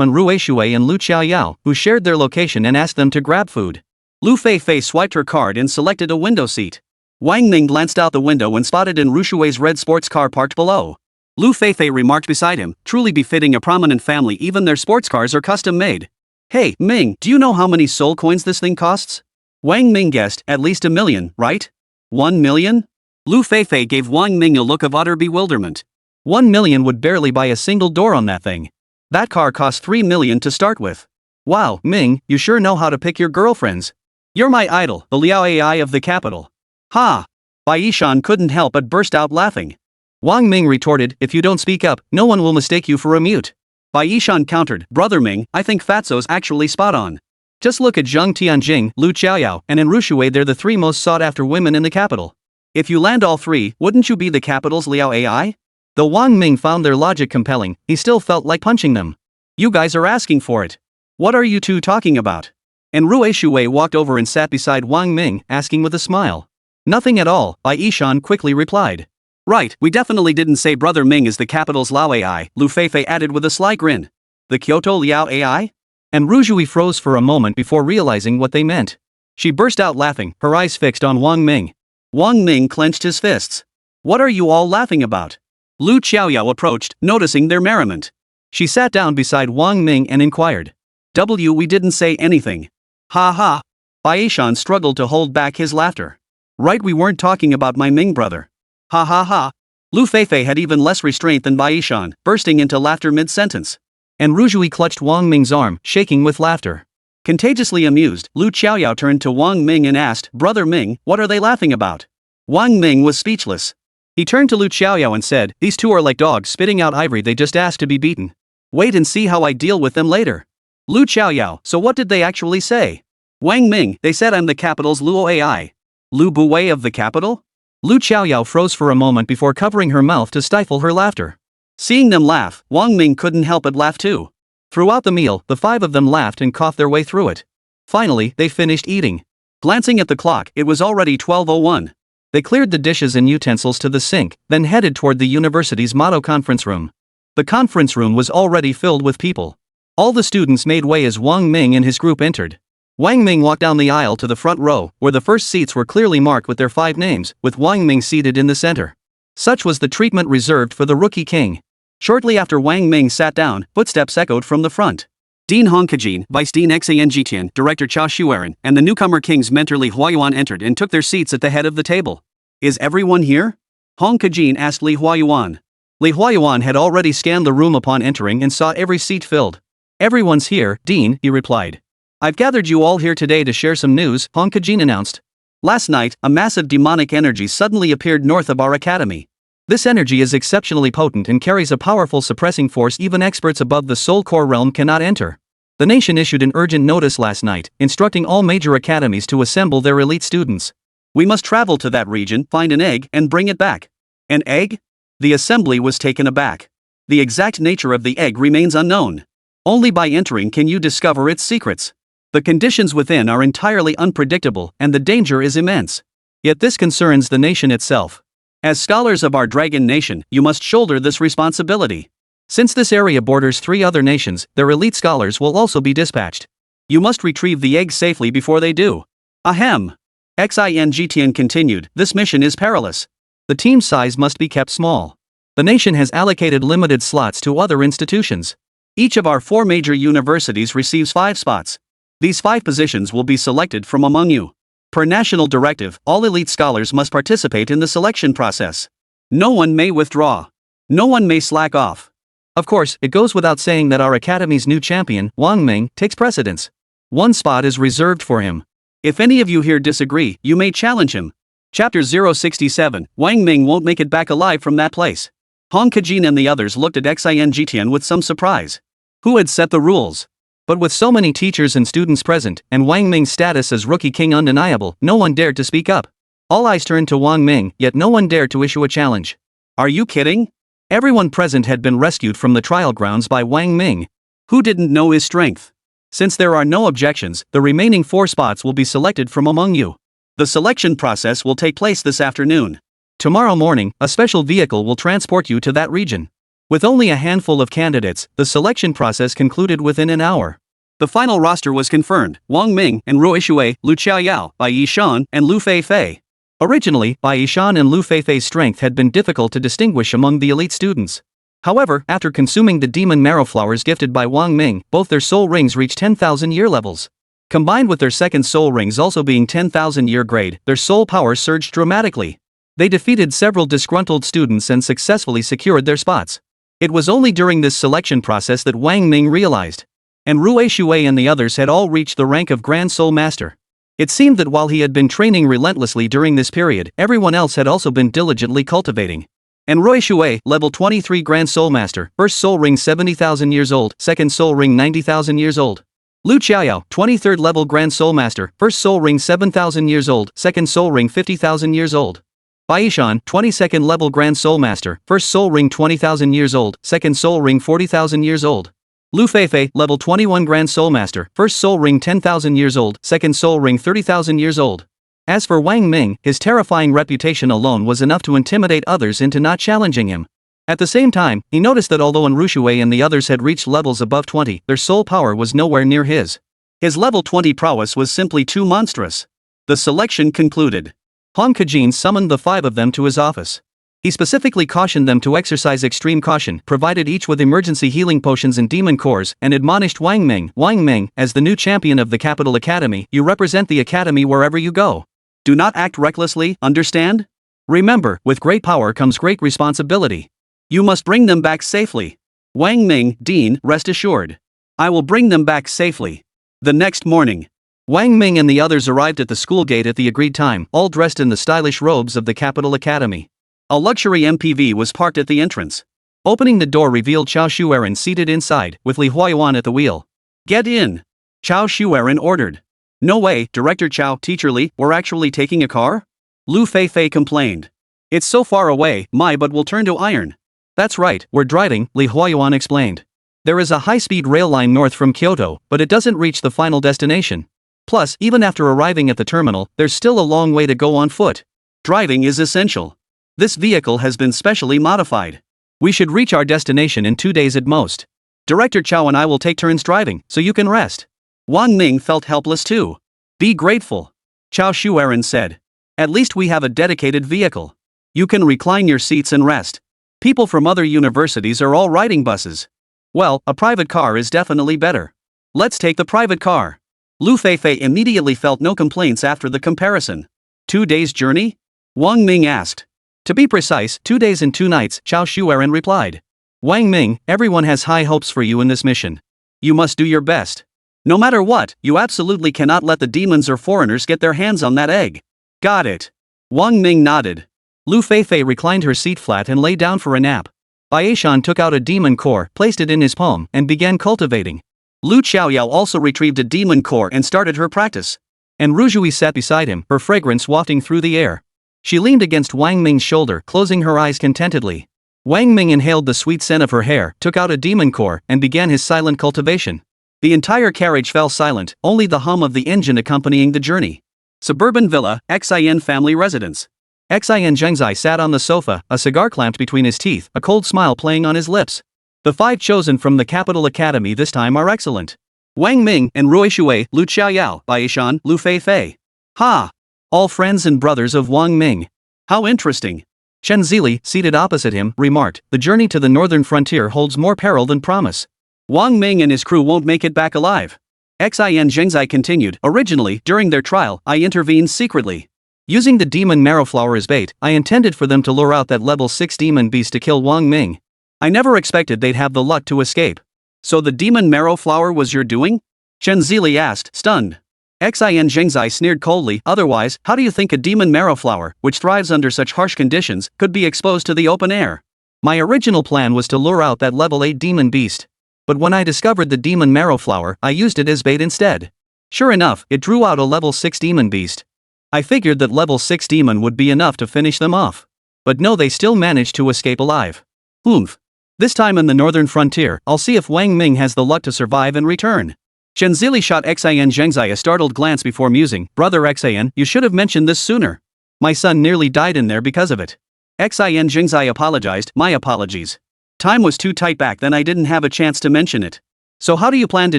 Manhwaecap and Lu Xiaoyao, who shared their location and asked them to grab food. Lu Feifei swiped her card and selected a window seat. Wang Ming glanced out the window and spotted Rushui's red sports car parked below. Lu Feifei remarked beside him, truly befitting a prominent family, even their sports cars are custom made. Hey, Ming, do you know how many soul coins this thing costs? Wang Ming guessed, at least 1 million, right? 1 million? Lu Feifei gave Wang Ming a look of utter bewilderment. 1 million would barely buy a single door on that thing. That car cost 3 million to start with. Wow, Ming, you sure know how to pick your girlfriends. You're my idol, the Liao AI of the capital. Ha! Bai Yishan couldn't help but burst out laughing. Wang Ming retorted, if you don't speak up, no one will mistake you for a mute. Bai Yishan countered, Brother Ming, I think Fatso's actually spot on. Just look at Zheng Tianjing, Lu Xiaoyao, and Rushui, they're the 3 most sought-after women in the capital. If you land all 3, wouldn't you be the capital's Liao AI? Though Wang Ming found their logic compelling, he still felt like punching them. You guys are asking for it. What are you two talking about? And Rushui walked over and sat beside Wang Ming, asking with a smile. Nothing at all, Bai Yishan quickly replied. Right, we definitely didn't say Brother Ming is the capital's Liao AI, Lu Feifei added with a sly grin. The Kyoto Liao AI? And Rushui froze for a moment before realizing what they meant. She burst out laughing, her eyes fixed on Wang Ming. Wang Ming clenched his fists. What are you all laughing about? Lu Xiaoyao approached, noticing their merriment. She sat down beside Wang Ming and inquired. We didn't say anything. Ha ha. Bai Yishan struggled to hold back his laughter. Right, we weren't talking about my Ming brother. Ha ha ha. Lu Feifei had even less restraint than Bai Yishan, bursting into laughter mid-sentence. And Ruzhui clutched Wang Ming's arm, shaking with laughter. Contagiously amused, Lu Qiaoyao turned to Wang Ming and asked, "Brother Ming, what are they laughing about?" Wang Ming was speechless. He turned to Lu Qiaoyao and said, "These two are like dogs spitting out ivory they just asked to be beaten. Wait and see how I deal with them later." Lu Qiaoyao, so what did they actually say? Wang Ming, they said I'm the capital's Luo AI. Lu Buwei of the capital? Lu Qiaoyao froze for a moment before covering her mouth to stifle her laughter. Seeing them laugh, Wang Ming couldn't help but laugh too. Throughout the meal, the five of them laughed and coughed their way through it. Finally, they finished eating. Glancing at the clock, it was already 12:01. They cleared the dishes and utensils to the sink, then headed toward the university's motto conference room. The conference room was already filled with people. All the students made way as Wang Ming and his group entered. Wang Ming walked down the aisle to the front row, where the first seats were clearly marked with their 5 names, with Wang Ming seated in the center. Such was the treatment reserved for the rookie king. Shortly after Wang Ming sat down, footsteps echoed from the front. Dean Hong Kajin, Vice Dean Xan Jitian, Director Chao Shuaren, and the newcomer king's mentor Li Huayuan entered and took their seats at the head of the table. "Is everyone here?" Hong Kajin asked Li Huayuan. Li Huayuan had already scanned the room upon entering and saw every seat filled. "Everyone's here, Dean," he replied. "I've gathered you all here today to share some news," Hong Kajin announced. "Last night, a massive demonic energy suddenly appeared north of our academy. This energy is exceptionally potent and carries a powerful suppressing force even experts above the soul core realm cannot enter. The nation issued an urgent notice last night, instructing all major academies to assemble their elite students. We must travel to that region, find an egg, and bring it back." "An egg?" The assembly was taken aback. The exact nature of the egg remains unknown. Only by entering can you discover its secrets. The conditions within are entirely unpredictable, and the danger is immense. Yet this concerns the nation itself. As scholars of our dragon nation, you must shoulder this responsibility. Since this area borders 3 other nations, their elite scholars will also be dispatched. You must retrieve the egg safely before they do. Ahem. Xin Jitian continued, "This mission is perilous. The team size must be kept small. The nation has allocated limited slots to other institutions. Each of our 4 major universities receives 5 spots. These 5 positions will be selected from among you. Per national directive, all elite scholars must participate in the selection process. No one may withdraw. No one may slack off. Of course, it goes without saying that our academy's new champion, Wang Ming, takes precedence. 1 spot is reserved for him. If any of you here disagree, you may challenge him." Chapter 067, Wang Ming won't make it back alive from that place. Hong Kajin and the others looked at Xin Jitian with some surprise. Who had set the rules? But with so many teachers and students present, and Wang Ming's status as rookie king undeniable, no one dared to speak up. All eyes turned to Wang Ming, yet no one dared to issue a challenge. Are you kidding? Everyone present had been rescued from the trial grounds by Wang Ming. Who didn't know his strength? Since there are no objections, the remaining 4 spots will be selected from among you. The selection process will take place this afternoon. Tomorrow morning, a special vehicle will transport you to that region. With only a handful of candidates, the selection process concluded within an hour. The final roster was confirmed: Wang Ming and Ruo Ishui, Lu Qiaoyao, Bai Yishan, and Lu Feifei. Originally, Bai Yishan and Lu Feifei's strength had been difficult to distinguish among the elite students. However, after consuming the demon marrow flowers gifted by Wang Ming, both their soul rings reached 10,000 year levels. Combined with their second soul rings also being 10,000 year grade, their soul power surged dramatically. They defeated several disgruntled students and successfully secured their spots. It was only during this selection process that Wang Ming realized. And Ruo Shui and the others had all reached the rank of Grand Soul Master. It seemed that while he had been training relentlessly during this period, everyone else had also been diligently cultivating. And Ruo Shui, level 23 Grand Soul Master, first soul ring 70,000 years old, second soul ring 90,000 years old. Lu Qiaoyao, 23rd level Grand Soul Master, first soul ring 7,000 years old, second soul ring 50,000 years old. Bai Yishan, 22nd level Grand Soul Master, first soul ring 20,000 years old, second soul ring 40,000 years old. Lu Feifei, level 21 Grand Soul Master, first soul ring 10,000 years old, second soul ring 30,000 years old. As for Wang Ming, his terrifying reputation alone was enough to intimidate others into not challenging him. At the same time, he noticed that although Rushui and the others had reached levels above 20, their soul power was nowhere near his. His level 20 prowess was simply too monstrous. The selection concluded. Hong Kajin summoned the 5 of them to his office. He specifically cautioned them to exercise extreme caution, provided each with emergency healing potions and demon cores, and admonished Wang Ming, as the new champion of the Capital Academy, you represent the academy wherever you go. Do not act recklessly, understand? Remember, with great power comes great responsibility. You must bring them back safely. Wang Ming, Dean, rest assured. I will bring them back safely. The next morning, Wang Ming and the others arrived at the school gate at the agreed time, all dressed in the stylish robes of the capital academy. A luxury MPV was parked at the entrance. Opening the door revealed Chao Shueran seated inside, with Li Huayuan at the wheel. Get in! Chao Shueran ordered. No way, Director Chao, Teacher Li, we're actually taking a car? Lu Feifei complained. It's so far away, but we'll turn to iron. That's right, we're driving, Li Huayuan explained. There is a high-speed rail line north from Kyoto, but it doesn't reach the final destination. Plus, even after arriving at the terminal, there's still a long way to go on foot. Driving is essential. This vehicle has been specially modified. We should reach our destination in 2 days at most. Director Chao and I will take turns driving, so you can rest. Wang Ming felt helpless too. Be grateful. Chao Shueran said. At least we have a dedicated vehicle. You can recline your seats and rest. People from other universities are all riding buses. Well, a private car is definitely better. Let's take the private car. Lu Feifei immediately felt no complaints after the comparison. 2 days' journey? Wang Ming asked. To be precise, 2 days and 2 nights, Chao Shueran replied. Wang Ming, everyone has high hopes for you in this mission. You must do your best. No matter what, you absolutely cannot let the demons or foreigners get their hands on that egg. Got it. Wang Ming nodded. Lu Feifei reclined her seat flat and lay down for a nap. Baishan took out a demon core, placed it in his palm, and began cultivating. Lu Qiaoyao also retrieved a demon core and started her practice. And Ruzhui sat beside him, her fragrance wafting through the air. She leaned against Wang Ming's shoulder, closing her eyes contentedly. Wang Ming inhaled the sweet scent of her hair, took out a demon core, and began his silent cultivation. The entire carriage fell silent, only the hum of the engine accompanying the journey. Suburban villa, Xin family residence. Xin Zhengzai sat on the sofa, a cigar clamped between his teeth, a cold smile playing on his lips. The 5 chosen from the capital academy this time are excellent. Wang Ming and Rui Shui, Lu Qiaoyao, Baishan, Lu Feifei. Ha! All friends and brothers of Wang Ming. How interesting. Chen Zili, seated opposite him, remarked, the journey to the northern frontier holds more peril than promise. Wang Ming and his crew won't make it back alive. Xin Zhengzai continued, originally, during their trial, I intervened secretly. Using the demon marrow flower as bait, I intended for them to lure out that level 6 demon beast to kill Wang Ming. I never expected they'd have the luck to escape. So the demon marrow flower was your doing? Chen Zili asked, stunned. Xin Zhengzai sneered coldly, otherwise, how do you think a demon marrow flower, which thrives under such harsh conditions, could be exposed to the open air? My original plan was to lure out that level 8 demon beast. But when I discovered the demon marrow flower, I used it as bait instead. Sure enough, it drew out a level 6 demon beast. I figured that level 6 demon would be enough to finish them off. But no, they still managed to escape alive. Oomph. This time in the northern frontier, I'll see if Wang Ming has the luck to survive and return. Chen Zili shot Xin Zhengzai a startled glance before musing, Brother Xin, you should have mentioned this sooner. My son nearly died in there because of it. Xin Zhengzai apologized, my apologies. Time was too tight back then, I didn't have a chance to mention it. So how do you plan to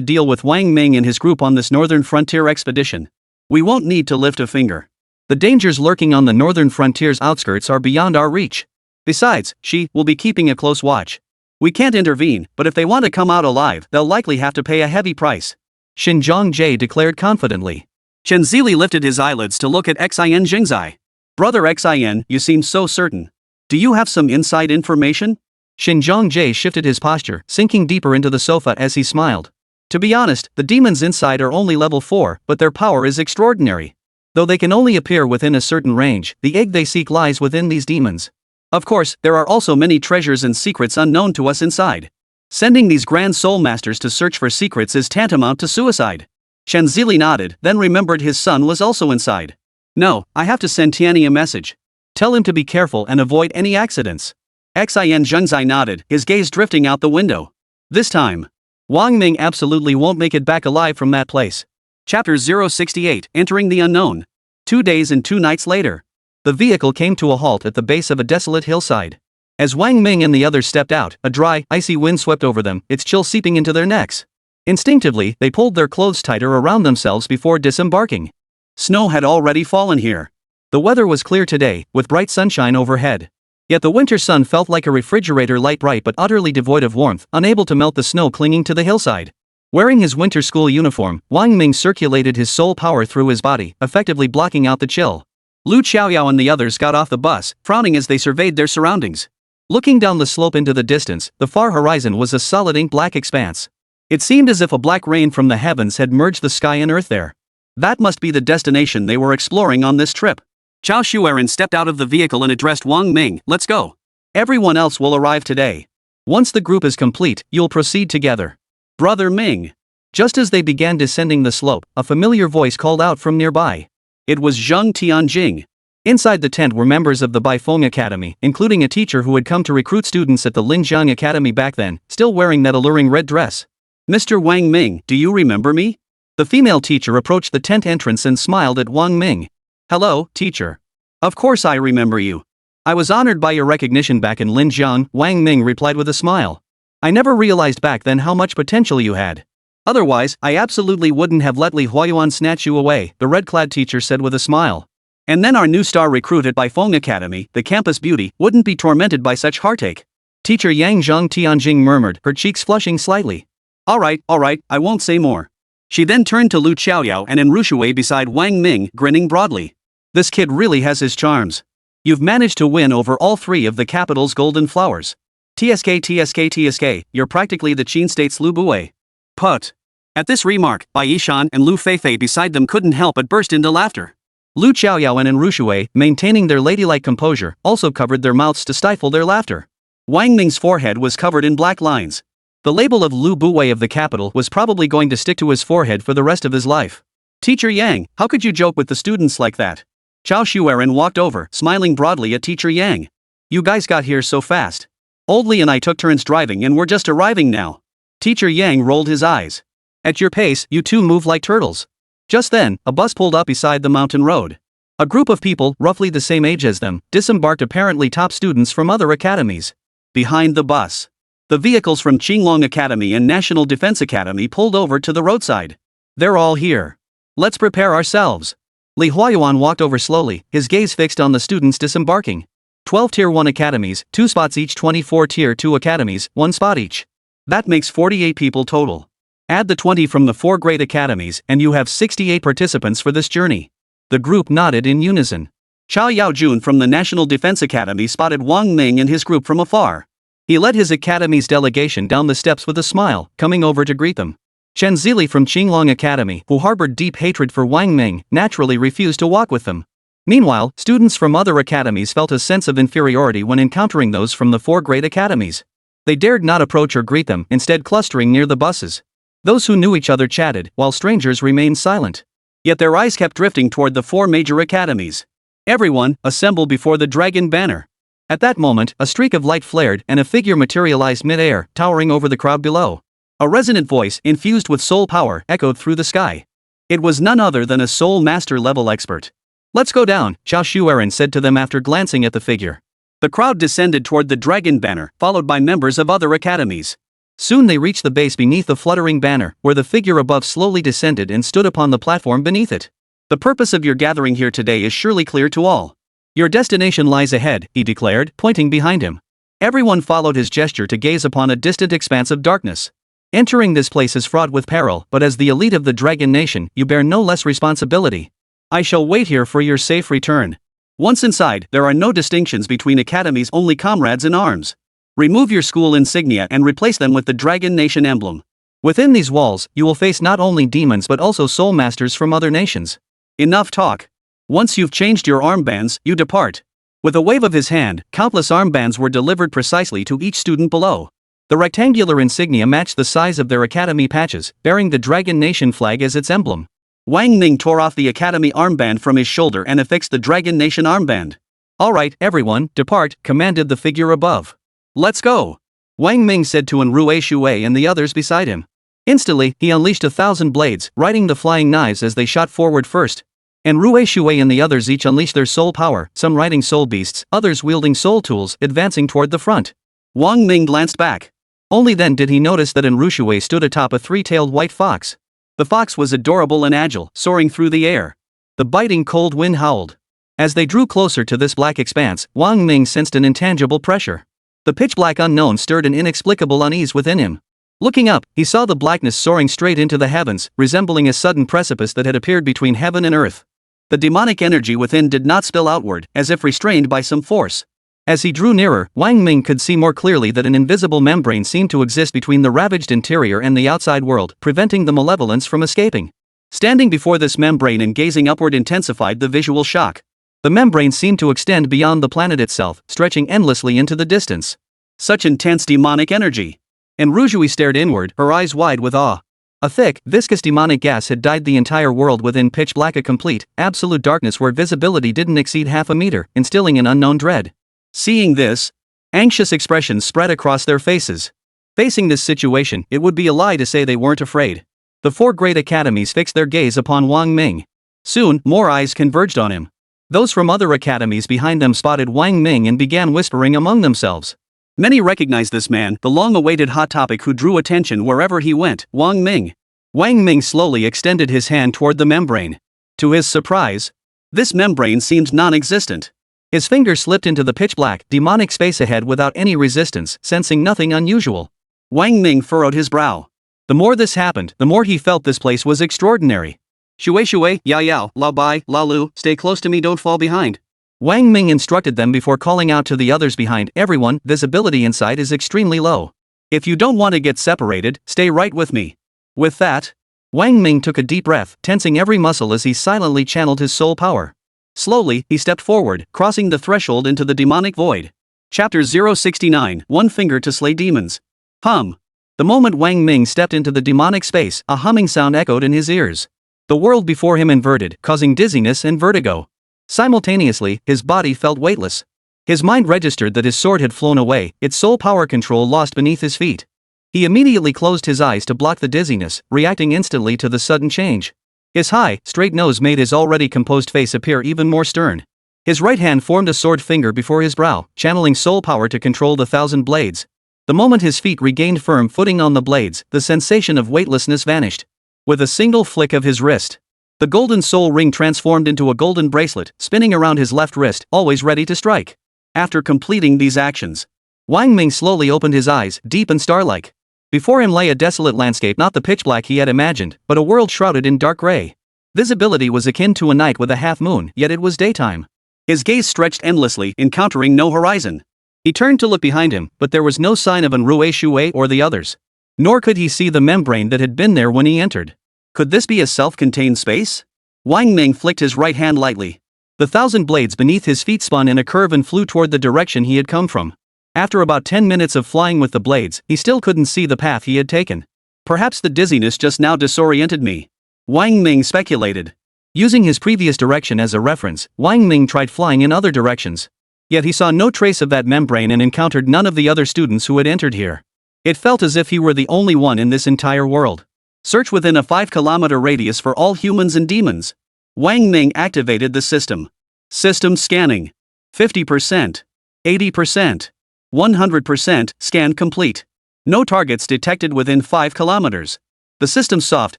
deal with Wang Ming and his group on this northern frontier expedition? We won't need to lift a finger. The dangers lurking on the northern frontier's outskirts are beyond our reach. Besides, she will be keeping a close watch. We can't intervene, but if they want to come out alive, they'll likely have to pay a heavy price. Xinjiang Jie declared confidently. Chen Zili lifted his eyelids to look at Xin Zhengzai. Brother Xin, you seem so certain. Do you have some inside information? Xinjiang Jie shifted his posture, sinking deeper into the sofa as he smiled. To be honest, the demons inside are only level 4, but their power is extraordinary. Though they can only appear within a certain range, the egg they seek lies within these demons. Of course, there are also many treasures and secrets unknown to us inside. Sending these grand soul masters to search for secrets is tantamount to suicide. Chen Zili nodded, then remembered his son was also inside. No, I have to send Tianyi a message. Tell him to be careful and avoid any accidents. Xin Zhengzai nodded, his gaze drifting out the window. This time, Wang Ming absolutely won't make it back alive from that place. Chapter 068, Entering the Unknown. 2 days and 2 nights later. The vehicle came to a halt at the base of a desolate hillside. As Wang Ming and the others stepped out, a dry, icy wind swept over them, its chill seeping into their necks. Instinctively, they pulled their clothes tighter around themselves before disembarking. Snow had already fallen here. The weather was clear today, with bright sunshine overhead. Yet the winter sun felt like a refrigerator, light bright but utterly devoid of warmth, unable to melt the snow clinging to the hillside. Wearing his winter school uniform, Wang Ming circulated his soul power through his body, effectively blocking out the chill. Lu Xiaoyao and the others got off the bus, frowning as they surveyed their surroundings. Looking down the slope into the distance, the far horizon was a solid ink-black expanse. It seemed as if a black rain from the heavens had merged the sky and earth there. That must be the destination they were exploring on this trip. Chao Shueran stepped out of the vehicle and addressed Wang Ming, "Let's go. Everyone else will arrive today. Once the group is complete, you'll proceed together." "Brother Ming." Just as they began descending the slope, a familiar voice called out from nearby. It was Zheng Tianjing. Inside the tent were members of the Baifeng Academy, including a teacher who had come to recruit students at the Linjiang Academy back then, still wearing that alluring red dress. "Mr. Wang Ming, do you remember me?" The female teacher approached the tent entrance and smiled at Wang Ming. "Hello, teacher. Of course I remember you. I was honored by your recognition back in Linjiang," Wang Ming replied with a smile. "I never realized back then how much potential you had. Otherwise, I absolutely wouldn't have let Li Huayuan snatch you away," the red-clad teacher said with a smile. "And then our new star recruit at Baifeng Academy, the campus beauty, wouldn't be tormented by such heartache." Teacher Yang Zheng Tianjing murmured, her cheeks flushing slightly. All right, I won't say more." She then turned to Lu Xiaoyao and Enrushui beside Wang Ming, grinning broadly. "This kid really has his charms. You've managed to win over all three of the capital's golden flowers. TSK, you're practically the Qin State's Lu Bue." Put. At this remark, Bai Yishan and Lu Feifei beside them couldn't help but burst into laughter. Lu Xiaoyao and Enrushui, maintaining their ladylike composure, also covered their mouths to stifle their laughter. Wang Ming's forehead was covered in black lines. The label of Lu Bue of the capital was probably going to stick to his forehead for the rest of his life. "Teacher Yang, how could you joke with the students like that?" Chao Shueran walked over, smiling broadly at Teacher Yang. "You guys got here so fast. Old Li and I took turns driving and we're just arriving now." Teacher Yang rolled his eyes. "At your pace, you two move like turtles." Just then, a bus pulled up beside the mountain road. A group of people, roughly the same age as them, disembarked, apparently top students from other academies. Behind the bus, the vehicles from Qinglong Academy and National Defense Academy pulled over to the roadside. "They're all here. Let's prepare ourselves." Li Huayuan walked over slowly, his gaze fixed on the students disembarking. 12 Tier 1 academies, 2 spots each. 24 Tier 2 academies, 1 spot each. That makes 48 people total. Add the 20 from the 4 great academies and you have 68 participants for this journey. The group nodded in unison. Chao Yaojun from the National Defense Academy spotted Wang Ming and his group from afar. He led his academy's delegation down the steps with a smile, coming over to greet them. Chen Zili from Qinglong Academy, who harbored deep hatred for Wang Ming, naturally refused to walk with them. Meanwhile, students from other academies felt a sense of inferiority when encountering those from the 4 great academies. They dared not approach or greet them, instead clustering near the buses. Those who knew each other chatted, while strangers remained silent. Yet their eyes kept drifting toward the 4 major academies. Everyone, assemble before the dragon banner. At that moment, a streak of light flared and a figure materialized mid-air, towering over the crowd below. A resonant voice, infused with soul power, echoed through the sky. It was none other than a soul master-level expert. "Let's go down," Chao Shueran said to them after glancing at the figure. The crowd descended toward the dragon banner, followed by members of other academies. Soon they reached the base beneath the fluttering banner, where the figure above slowly descended and stood upon the platform beneath it. "The purpose of your gathering here today is surely clear to all. Your destination lies ahead," he declared, pointing behind him. Everyone followed his gesture to gaze upon a distant expanse of darkness. "Entering this place is fraught with peril, but as the elite of the Dragon Nation, you bear no less responsibility. I shall wait here for your safe return. Once inside, there are no distinctions between academies, only comrades in arms. Remove your school insignia and replace them with the Dragon Nation emblem. Within these walls, you will face not only demons but also soul masters from other nations. Enough talk. Once you've changed your armbands, you depart." With a wave of his hand, countless armbands were delivered precisely to each student below. The rectangular insignia matched the size of their academy patches, bearing the Dragon Nation flag as its emblem. Wang Ming tore off the academy armband from his shoulder and affixed the Dragon Nation armband. "All right, everyone, depart," commanded the figure above. "Let's go," Wang Ming said to Enrushui and the others beside him. Instantly, he unleashed 1,000 blades, riding the flying knives as they shot forward first. Enrushui and the others each unleashed their soul power, some riding soul beasts, others wielding soul tools, advancing toward the front. Wang Ming glanced back. Only then did he notice that Enrushui stood atop a 3-tailed white fox. The fox was adorable and agile, soaring through the air. The biting cold wind howled. As they drew closer to this black expanse, Wang Ming sensed an intangible pressure. The pitch-black unknown stirred an inexplicable unease within him. Looking up, he saw the blackness soaring straight into the heavens, resembling a sudden precipice that had appeared between heaven and earth. The demonic energy within did not spill outward, as if restrained by some force. As he drew nearer, Wang Ming could see more clearly that an invisible membrane seemed to exist between the ravaged interior and the outside world, preventing the malevolence from escaping. Standing before this membrane and gazing upward intensified the visual shock. The membrane seemed to extend beyond the planet itself, stretching endlessly into the distance. Such intense demonic energy. And Rujui stared inward, her eyes wide with awe. A thick, viscous demonic gas had dyed the entire world within pitch black, a complete, absolute darkness where visibility didn't exceed half a meter, instilling an unknown dread. Seeing this, anxious expressions spread across their faces. Facing this situation, it would be a lie to say they weren't afraid. The four great academies fixed their gaze upon Wang Ming. Soon, more eyes converged on him. Those from other academies behind them spotted Wang Ming and began whispering among themselves. Many recognized this man, the long-awaited hot topic who drew attention wherever he went, Wang Ming. Wang Ming slowly extended his hand toward the membrane. To his surprise, this membrane seemed non-existent. His fingers slipped into the pitch-black, demonic space ahead without any resistance, sensing nothing unusual. Wang Ming furrowed his brow. The more this happened, the more he felt this place was extraordinary. Shui, yao yao, lao bai, lao lu, stay close to me, don't fall behind. Wang Ming instructed them before calling out to the others behind. Everyone, visibility inside is extremely low. If you don't want to get separated, stay right with me. With that, Wang Ming took a deep breath, tensing every muscle as he silently channeled his soul power. Slowly, he stepped forward, crossing the threshold into the demonic void. Chapter 069, One Finger to Slay Demons. Hum. The moment Wang Ming stepped into the demonic space, a humming sound echoed in his ears. The world before him inverted, causing dizziness and vertigo. Simultaneously, his body felt weightless. His mind registered that his sword had flown away, its soul power control lost beneath his feet. He immediately closed his eyes to block the dizziness, reacting instantly to the sudden change. His high, straight nose made his already composed face appear even more stern. His right hand formed a sword finger before his brow, channeling soul power to control the 1,000 blades. The moment his feet regained firm footing on the blades, the sensation of weightlessness vanished. With a single flick of his wrist, the golden soul ring transformed into a golden bracelet, spinning around his left wrist, always ready to strike. After completing these actions, Wang Ming slowly opened his eyes, deep and star-like. Before him lay a desolate landscape, not the pitch black he had imagined, but a world shrouded in dark gray. Visibility was akin to a night with a half moon, yet it was daytime. His gaze stretched endlessly, encountering no horizon. He turned to look behind him, but there was no sign of Shui or the others. Nor could he see the membrane that had been there when he entered. Could this be a self-contained space? Wang Ming flicked his right hand lightly. The 1,000 blades beneath his feet spun in a curve and flew toward the direction he had come from. After about 10 minutes of flying with the blades, he still couldn't see the path he had taken. Perhaps the dizziness just now disoriented me, Wang Ming speculated. Using his previous direction as a reference, Wang Ming tried flying in other directions. Yet he saw no trace of that membrane and encountered none of the other students who had entered here. It felt as if he were the only one in this entire world. Search within a 5-kilometer radius for all humans and demons. Wang Ming activated the system. System scanning. 50%. 80%. 100%, scan complete. No targets detected within 5 kilometers. The system's soft,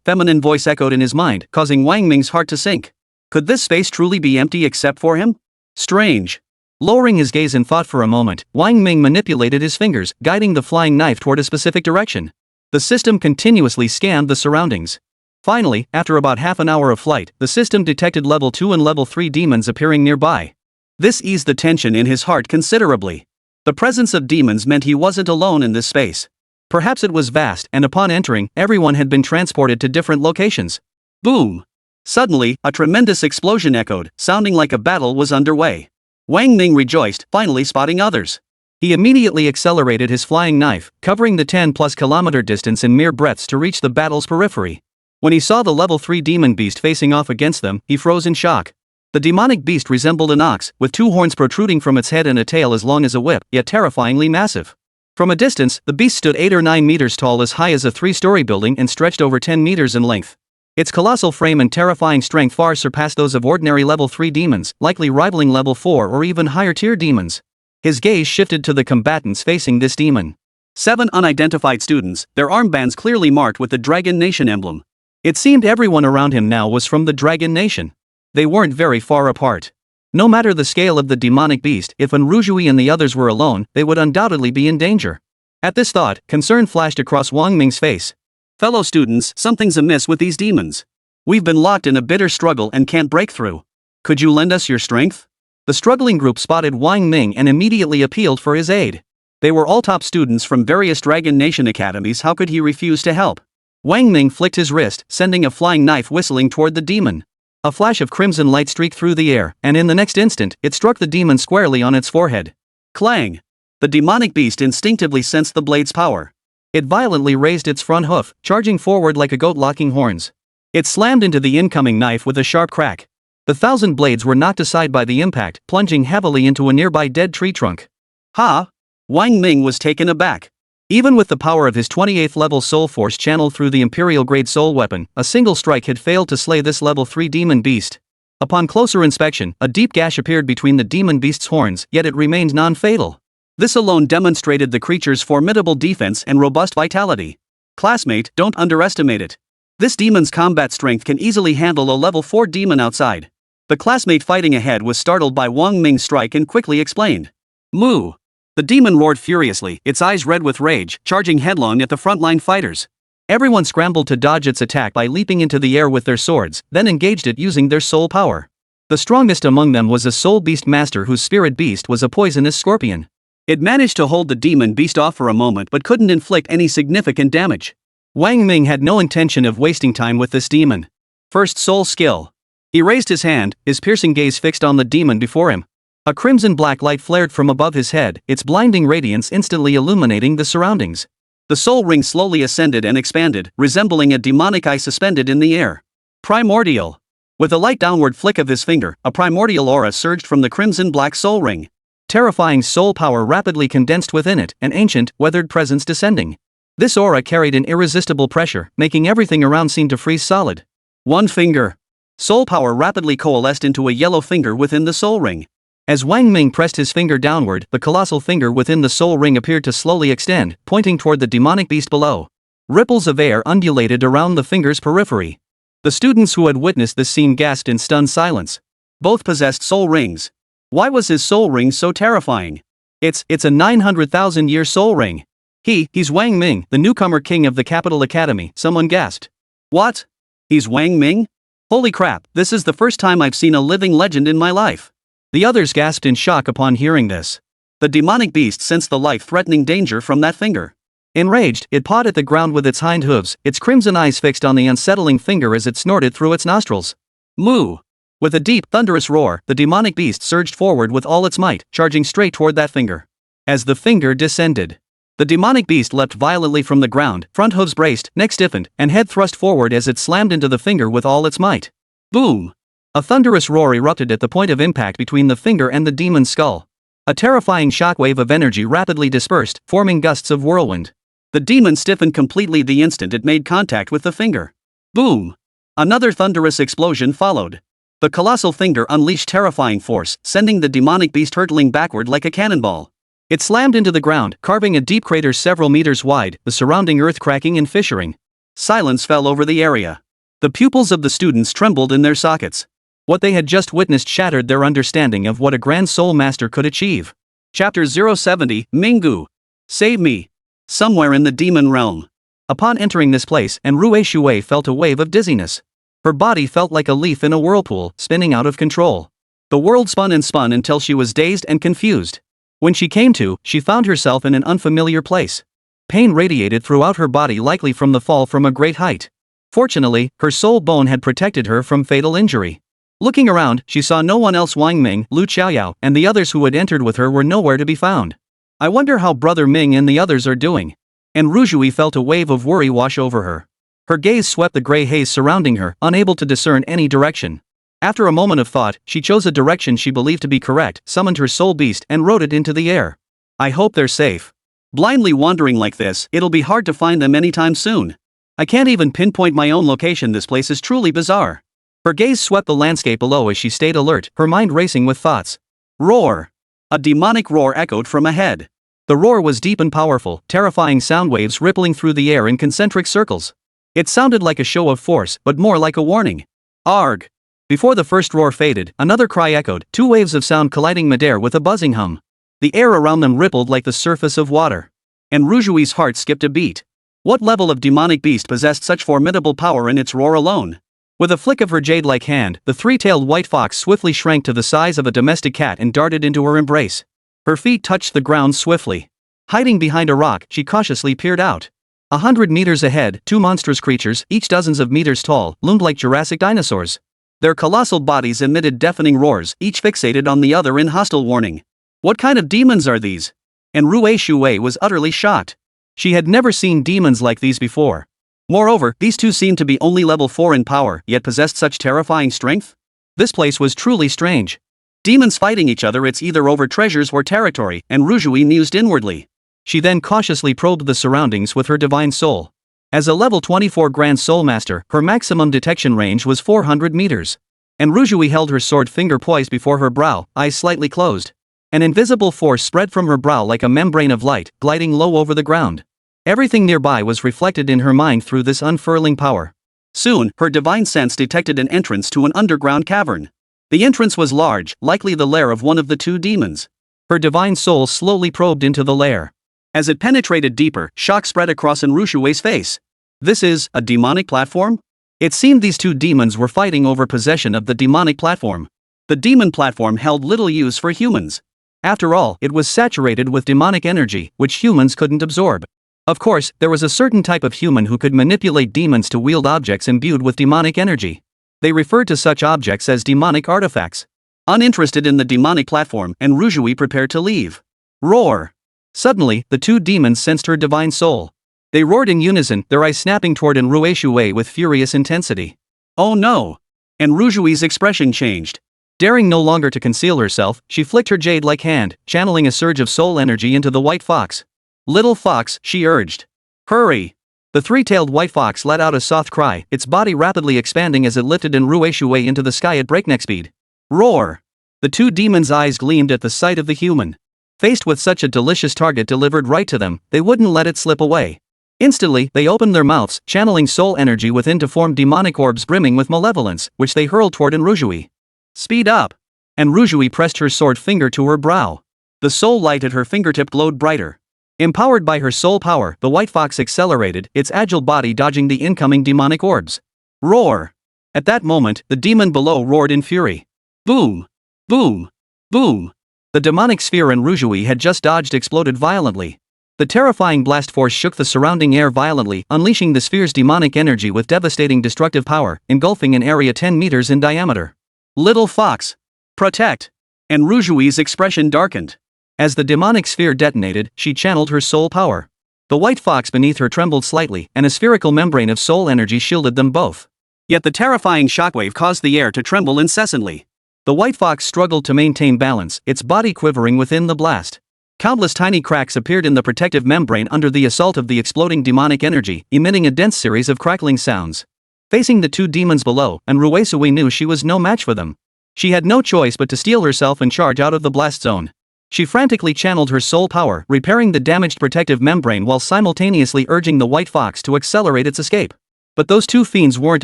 feminine voice echoed in his mind, causing Wang Ming's heart to sink. Could this space truly be empty except for him? Strange. Lowering his gaze in thought for a moment, Wang Ming manipulated his fingers, guiding the flying knife toward a specific direction. The system continuously scanned the surroundings. Finally, after about half an hour of flight, the system detected level 2 and level 3 demons appearing nearby. This eased the tension in his heart considerably. The presence of demons meant he wasn't alone in this space. Perhaps it was vast, and upon entering, everyone had been transported to different locations. Boom! Suddenly, a tremendous explosion echoed, sounding like a battle was underway. Wang Ming rejoiced, finally spotting others. He immediately accelerated his flying knife, covering the 10+ kilometer distance in mere breaths to reach the battle's periphery. When he saw the level 3 demon beast facing off against them, he froze in shock. The demonic beast resembled an ox, with 2 horns protruding from its head and a tail as long as a whip, yet terrifyingly massive. From a distance, the beast stood 8 or 9 meters tall, as high as a 3-story building, and stretched over 10 meters in length. Its colossal frame and terrifying strength far surpassed those of ordinary level 3 demons, likely rivaling level 4 or even higher tier demons. His gaze shifted to the combatants facing this demon. 7 unidentified students, their armbands clearly marked with the Dragon Nation emblem. It seemed everyone around him now was from the Dragon Nation. They weren't very far apart. No matter the scale of the demonic beast, if Rujui and the others were alone, they would undoubtedly be in danger. At this thought, concern flashed across Wang Ming's face. Fellow students, something's amiss with these demons. We've been locked in a bitter struggle and can't break through. Could you lend us your strength? The struggling group spotted Wang Ming and immediately appealed for his aid. They were all top students from various Dragon Nation academies. How could he refuse to help? Wang Ming flicked his wrist, sending a flying knife whistling toward the demon. A flash of crimson light streaked through the air, and in the next instant, it struck the demon squarely on its forehead. Clang! The demonic beast instinctively sensed the blade's power. It violently raised its front hoof, charging forward like a goat locking horns. It slammed into the incoming knife with a sharp crack. The 1,000 blades were knocked aside by the impact, plunging heavily into a nearby dead tree trunk. Ha! Wang Ming was taken aback. Even with the power of his 28th level soul force channeled through the Imperial-grade soul weapon, a single strike had failed to slay this level 3 demon beast. Upon closer inspection, a deep gash appeared between the demon beast's horns, yet it remained non-fatal. This alone demonstrated the creature's formidable defense and robust vitality. Classmate, don't underestimate it. This demon's combat strength can easily handle a level 4 demon outside. The classmate fighting ahead was startled by Wang Ming's strike and quickly explained. Moo! The demon roared furiously, its eyes red with rage, charging headlong at the frontline fighters. Everyone scrambled to dodge its attack by leaping into the air with their swords, then engaged it using their soul power. The strongest among them was a soul beast master whose spirit beast was a poisonous scorpion. It managed to hold the demon beast off for a moment but couldn't inflict any significant damage. Wang Ming had no intention of wasting time with this demon. First soul skill. He raised his hand, his piercing gaze fixed on the demon before him. A crimson-black light flared from above his head, its blinding radiance instantly illuminating the surroundings. The soul ring slowly ascended and expanded, resembling a demonic eye suspended in the air. Primordial. With a light downward flick of his finger, a primordial aura surged from the crimson-black soul ring. Terrifying soul power rapidly condensed within it, an ancient, weathered presence descending. This aura carried an irresistible pressure, making everything around seem to freeze solid. One finger. Soul power rapidly coalesced into a yellow finger within the soul ring. As Wang Ming pressed his finger downward, the colossal finger within the soul ring appeared to slowly extend, pointing toward the demonic beast below. Ripples of air undulated around the finger's periphery. The students who had witnessed this scene gasped in stunned silence. Both possessed soul rings. Why was his soul ring so terrifying? It's a 900,000-year soul ring. He's Wang Ming, the newcomer king of the Capital Academy, someone gasped. What? He's Wang Ming? Holy crap, this is the first time I've seen a living legend in my life. The others gasped in shock upon hearing this. The demonic beast sensed the life-threatening danger from that finger. Enraged, it pawed at the ground with its hind hooves, its crimson eyes fixed on the unsettling finger as it snorted through its nostrils. Moo! With a deep, thunderous roar, the demonic beast surged forward with all its might, charging straight toward that finger. As the finger descended, the demonic beast leapt violently from the ground, front hooves braced, neck stiffened, and head thrust forward as it slammed into the finger with all its might. Boom! A thunderous roar erupted at the point of impact between the finger and the demon's skull. A terrifying shockwave of energy rapidly dispersed, forming gusts of whirlwind. The demon stiffened completely the instant it made contact with the finger. Boom! Another thunderous explosion followed. The colossal finger unleashed terrifying force, sending the demonic beast hurtling backward like a cannonball. It slammed into the ground, carving a deep crater several meters wide, the surrounding earth cracking and fissuring. Silence fell over the area. The pupils of the students trembled in their sockets. What they had just witnessed shattered their understanding of what a grand soul master could achieve. Chapter 070, Mingu. Save me. Somewhere in the demon realm. Upon entering this place, Rue Shui felt a wave of dizziness. Her body felt like a leaf in a whirlpool, spinning out of control. The world spun and spun until she was dazed and confused. When she came to, she found herself in an unfamiliar place. Pain radiated throughout her body, likely from the fall from a great height. Fortunately, her soul bone had protected her from fatal injury. Looking around, she saw no one else. Wang Ming, Lu Qiaoyao, and the others who had entered with her were nowhere to be found. I wonder how Brother Ming and the others are doing. And Rujui felt a wave of worry wash over her. Her gaze swept the gray haze surrounding her, unable to discern any direction. After a moment of thought, she chose a direction she believed to be correct, summoned her soul beast and rode it into the air. I hope they're safe. Blindly wandering like this, it'll be hard to find them anytime soon. I can't even pinpoint my own location. This place is truly bizarre. Her gaze swept the landscape below as she stayed alert, her mind racing with thoughts. Roar! A demonic roar echoed from ahead. The roar was deep and powerful, terrifying sound waves rippling through the air in concentric circles. It sounded like a show of force, but more like a warning. Arg! Before the first roar faded, another cry echoed, two waves of sound colliding midair with a buzzing hum. The air around them rippled like the surface of water. And Rujui's heart skipped a beat. What level of demonic beast possessed such formidable power in its roar alone? With a flick of her jade-like hand, the three-tailed white fox swiftly shrank to the size of a domestic cat and darted into her embrace. Her feet touched the ground swiftly. Hiding behind a rock, she cautiously peered out. 100 meters ahead, two monstrous creatures, each dozens of meters tall, loomed like Jurassic dinosaurs. Their colossal bodies emitted deafening roars, each fixated on the other in hostile warning. What kind of demons are these? And Rue Shui was utterly shocked. She had never seen demons like these before. Moreover, these two seemed to be only level 4 in power, yet possessed such terrifying strength? This place was truly strange. Demons fighting each other, it's either over treasures or territory, and Rujui mused inwardly. She then cautiously probed the surroundings with her divine soul. As a level 24 Grand Soul Master, her maximum detection range was 400 meters. And Rujui held her sword finger poised before her brow, eyes slightly closed. An invisible force spread from her brow like a membrane of light, gliding low over the ground. Everything nearby was reflected in her mind through this unfurling power. Soon, her divine sense detected an entrance to an underground cavern. The entrance was large, likely the lair of one of the two demons. Her divine soul slowly probed into the lair. As it penetrated deeper, shock spread across Enrushue's face. This is a demonic platform? It seemed these two demons were fighting over possession of the demonic platform. The demon platform held little use for humans. After all, it was saturated with demonic energy, which humans couldn't absorb. Of course, there was a certain type of human who could manipulate demons to wield objects imbued with demonic energy. They referred to such objects as demonic artifacts. Uninterested in the demonic platform, Enrujui prepared to leave. Roar! Suddenly, the two demons sensed her divine soul. They roared in unison, their eyes snapping toward Enrushui with furious intensity. Oh no! Enrujui's expression changed. Daring no longer to conceal herself, she flicked her jade-like hand, channeling a surge of soul energy into the white fox. Little fox, she urged. Hurry! The three-tailed white fox let out a soft cry, its body rapidly expanding as it lifted Enrushui into the sky at breakneck speed. Roar! The two demons' eyes gleamed at the sight of the human. Faced with such a delicious target delivered right to them, they wouldn't let it slip away. Instantly, they opened their mouths, channeling soul energy within to form demonic orbs brimming with malevolence, which they hurled toward Enrujui. Speed up! Enrujui pressed her sword finger to her brow. The soul light at her fingertip glowed brighter. Empowered by her soul power, the white fox accelerated, its agile body dodging the incoming demonic orbs. Roar! At that moment, the demon below roared in fury. Boom! Boom! Boom! The demonic sphere Enrujui had just dodged exploded violently. The terrifying blast force shook the surrounding air violently, unleashing the sphere's demonic energy with devastating destructive power, engulfing an area 10 meters in diameter. Little fox! Protect! Enrujui's expression darkened. As the demonic sphere detonated, she channeled her soul power. The white fox beneath her trembled slightly, and a spherical membrane of soul energy shielded them both. Yet the terrifying shockwave caused the air to tremble incessantly. The white fox struggled to maintain balance, its body quivering within the blast. Countless tiny cracks appeared in the protective membrane under the assault of the exploding demonic energy, emitting a dense series of crackling sounds. Facing the two demons below, Enrushui knew she was no match for them. She had no choice but to steel herself and charge out of the blast zone. She frantically channeled her soul power, repairing the damaged protective membrane while simultaneously urging the white fox to accelerate its escape. But those two fiends weren't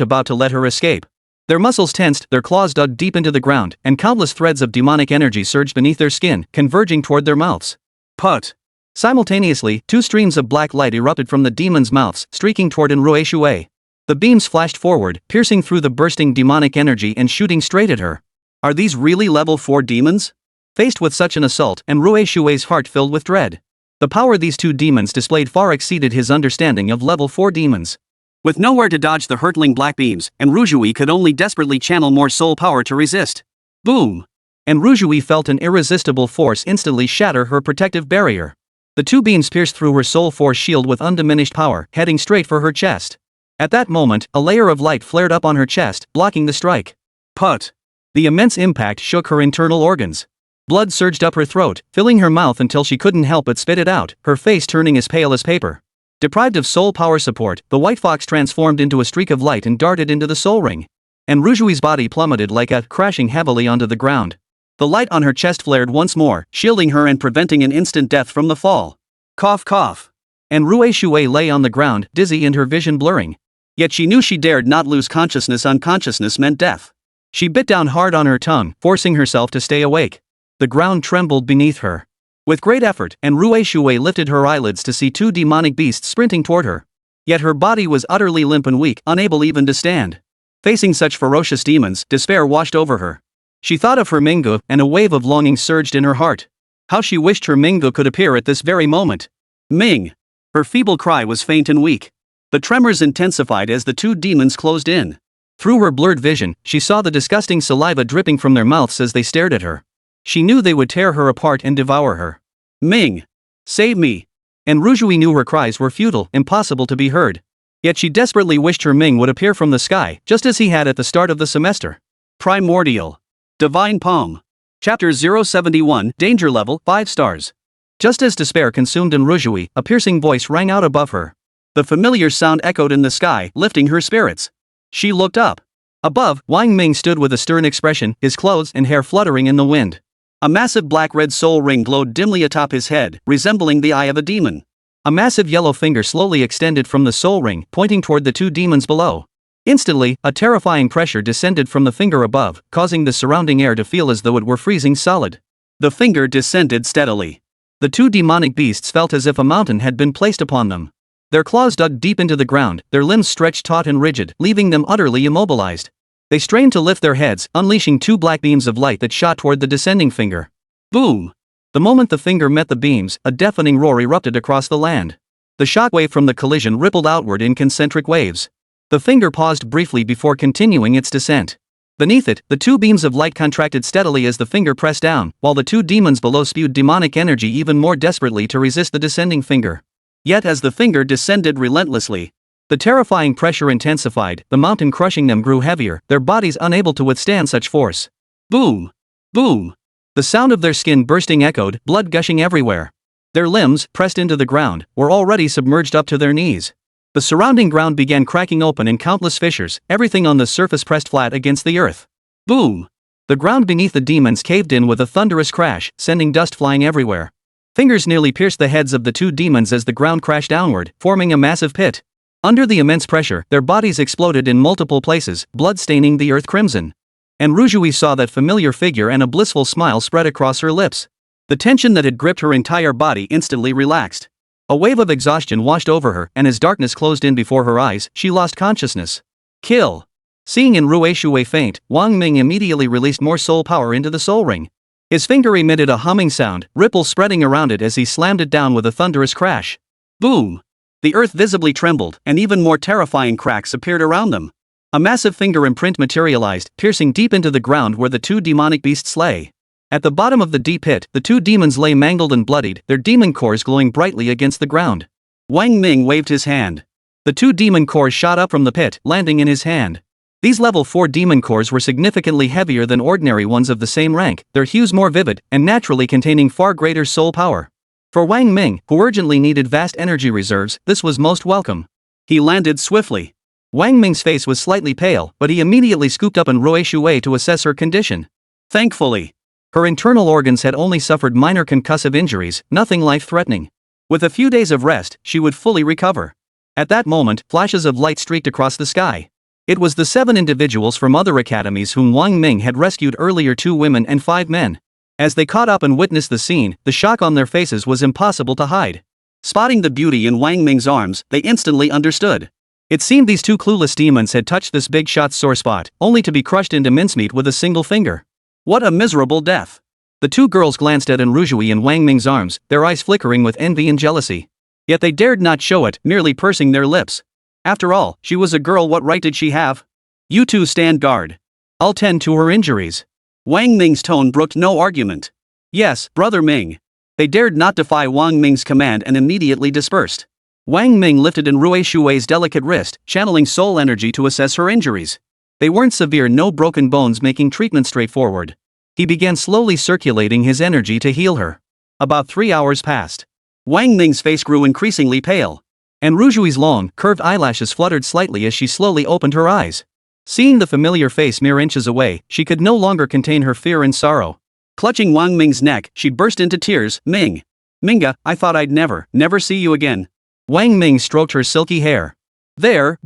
about to let her escape. Their muscles tensed, their claws dug deep into the ground, and countless threads of demonic energy surged beneath their skin, converging toward their mouths. Put! Simultaneously, two streams of black light erupted from the demons' mouths, streaking toward Enrushui. The beams flashed forward, piercing through the bursting demonic energy and shooting straight at her. Are these really level 4 demons? Faced with such an assault, Enrushui's heart filled with dread. The power these two demons displayed far exceeded his understanding of level 4 demons. With nowhere to dodge the hurtling black beams, Enrujui could only desperately channel more soul power to resist. Boom! Enrujui felt an irresistible force instantly shatter her protective barrier. The two beams pierced through her soul force shield with undiminished power, heading straight for her chest. At that moment, a layer of light flared up on her chest, blocking the strike. Put! The immense impact shook her internal organs. Blood surged up her throat, filling her mouth until she couldn't help but spit it out, her face turning as pale as paper. Deprived of soul power support, the white fox transformed into a streak of light and darted into the soul ring. Enrujui's body plummeted like a, crashing heavily onto the ground. The light on her chest flared once more, shielding her and preventing an instant death from the fall. Cough cough. Enrushui lay on the ground, dizzy and her vision blurring. Yet she knew she dared not lose consciousness. Unconsciousness meant death. She bit down hard on her tongue, forcing herself to stay awake. The ground trembled beneath her. With great effort, Enrushui lifted her eyelids to see two demonic beasts sprinting toward her. Yet her body was utterly limp and weak, unable even to stand. Facing such ferocious demons, despair washed over her. She thought of her Mingu, and a wave of longing surged in her heart. How she wished her Mingu could appear at this very moment. Ming! Her feeble cry was faint and weak. The tremors intensified as the two demons closed in. Through her blurred vision, she saw the disgusting saliva dripping from their mouths as they stared at her. She knew they would tear her apart and devour her. Ming! Save me! And Rujui knew her cries were futile, impossible to be heard. Yet she desperately wished her Ming would appear from the sky, just as he had at the start of the semester. Primordial. Divine Palm. Chapter 071, Danger Level, 5 stars. Just as despair consumed Rujui, a piercing voice rang out above her. The familiar sound echoed in the sky, lifting her spirits. She looked up. Above, Wang Ming stood with a stern expression, his clothes and hair fluttering in the wind. A massive black-red soul ring glowed dimly atop his head, resembling the eye of a demon. A massive yellow finger slowly extended from the soul ring, pointing toward the two demons below. Instantly, a terrifying pressure descended from the finger above, causing the surrounding air to feel as though it were freezing solid. The finger descended steadily. The two demonic beasts felt as if a mountain had been placed upon them. Their claws dug deep into the ground, their limbs stretched taut and rigid, leaving them utterly immobilized. They strained to lift their heads, unleashing two black beams of light that shot toward the descending finger. Boom! The moment the finger met the beams, a deafening roar erupted across the land. The shockwave from the collision rippled outward in concentric waves. The finger paused briefly before continuing its descent. Beneath it, the two beams of light contracted steadily as the finger pressed down, while the two demons below spewed demonic energy even more desperately to resist the descending finger. Yet as the finger descended relentlessly, the terrifying pressure intensified, the mountain crushing them grew heavier, their bodies unable to withstand such force. Boom! Boom! The sound of their skin bursting echoed, blood gushing everywhere. Their limbs, pressed into the ground, were already submerged up to their knees. The surrounding ground began cracking open in countless fissures, everything on the surface pressed flat against the earth. Boom! The ground beneath the demons caved in with a thunderous crash, sending dust flying everywhere. Fingers nearly pierced the heads of the two demons as the ground crashed downward, forming a massive pit. Under the immense pressure, their bodies exploded in multiple places, blood staining the earth crimson. And Rujui saw that familiar figure and a blissful smile spread across her lips. The tension that had gripped her entire body instantly relaxed. A wave of exhaustion washed over her, and as darkness closed in before her eyes, she lost consciousness. Kill! Seeing Rujui faint, Wang Ming immediately released more soul power into the soul ring. His finger emitted a humming sound, ripples spreading around it as he slammed it down with a thunderous crash. Boom! The earth visibly trembled, and even more terrifying cracks appeared around them. A massive finger imprint materialized, piercing deep into the ground where the two demonic beasts lay. At the bottom of the deep pit, the two demons lay mangled and bloodied, their demon cores glowing brightly against the ground. Wang Ming waved his hand. The two demon cores shot up from the pit, landing in his hand. These level 4 demon cores were significantly heavier than ordinary ones of the same rank, their hues more vivid, and naturally containing far greater soul power. For Wang Ming, who urgently needed vast energy reserves, this was most welcome. He landed swiftly. Wang Ming's face was slightly pale, but he immediately scooped up Rujui to assess her condition. Thankfully, her internal organs had only suffered minor concussive injuries, nothing life-threatening. With a few days of rest, she would fully recover. At that moment, flashes of light streaked across the sky. It was the 7 individuals from other academies whom Wang Ming had rescued earlier, 2 women and 5 men. As they caught up and witnessed the scene, the shock on their faces was impossible to hide. Spotting the beauty in Wang Ming's arms, they instantly understood. It seemed these 2 clueless demons had touched this big shot's sore spot, only to be crushed into mincemeat with a single finger. What a miserable death! The 2 girls glanced at Rujui in Wang Ming's arms, their eyes flickering with envy and jealousy. Yet they dared not show it, merely pursing their lips. After all, she was a girl, what right did she have? You 2 stand guard. I'll tend to her injuries. Wang Ming's tone brooked no argument. Yes, Brother Ming. They dared not defy Wang Ming's command and immediately dispersed. Wang Ming lifted Ruishui's delicate wrist, channeling soul energy to assess her injuries. They weren't severe, no broken bones, making treatment straightforward. He began slowly circulating his energy to heal her. About 3 hours passed. Wang Ming's face grew increasingly pale. And Rujui's long, curved eyelashes fluttered slightly as she slowly opened her eyes. Seeing the familiar face mere inches away, she could no longer contain her fear and sorrow. Clutching Wang Ming's neck, she burst into tears. Ming! Minga, I thought I'd never see you again. Wang Ming stroked her silky hair. There.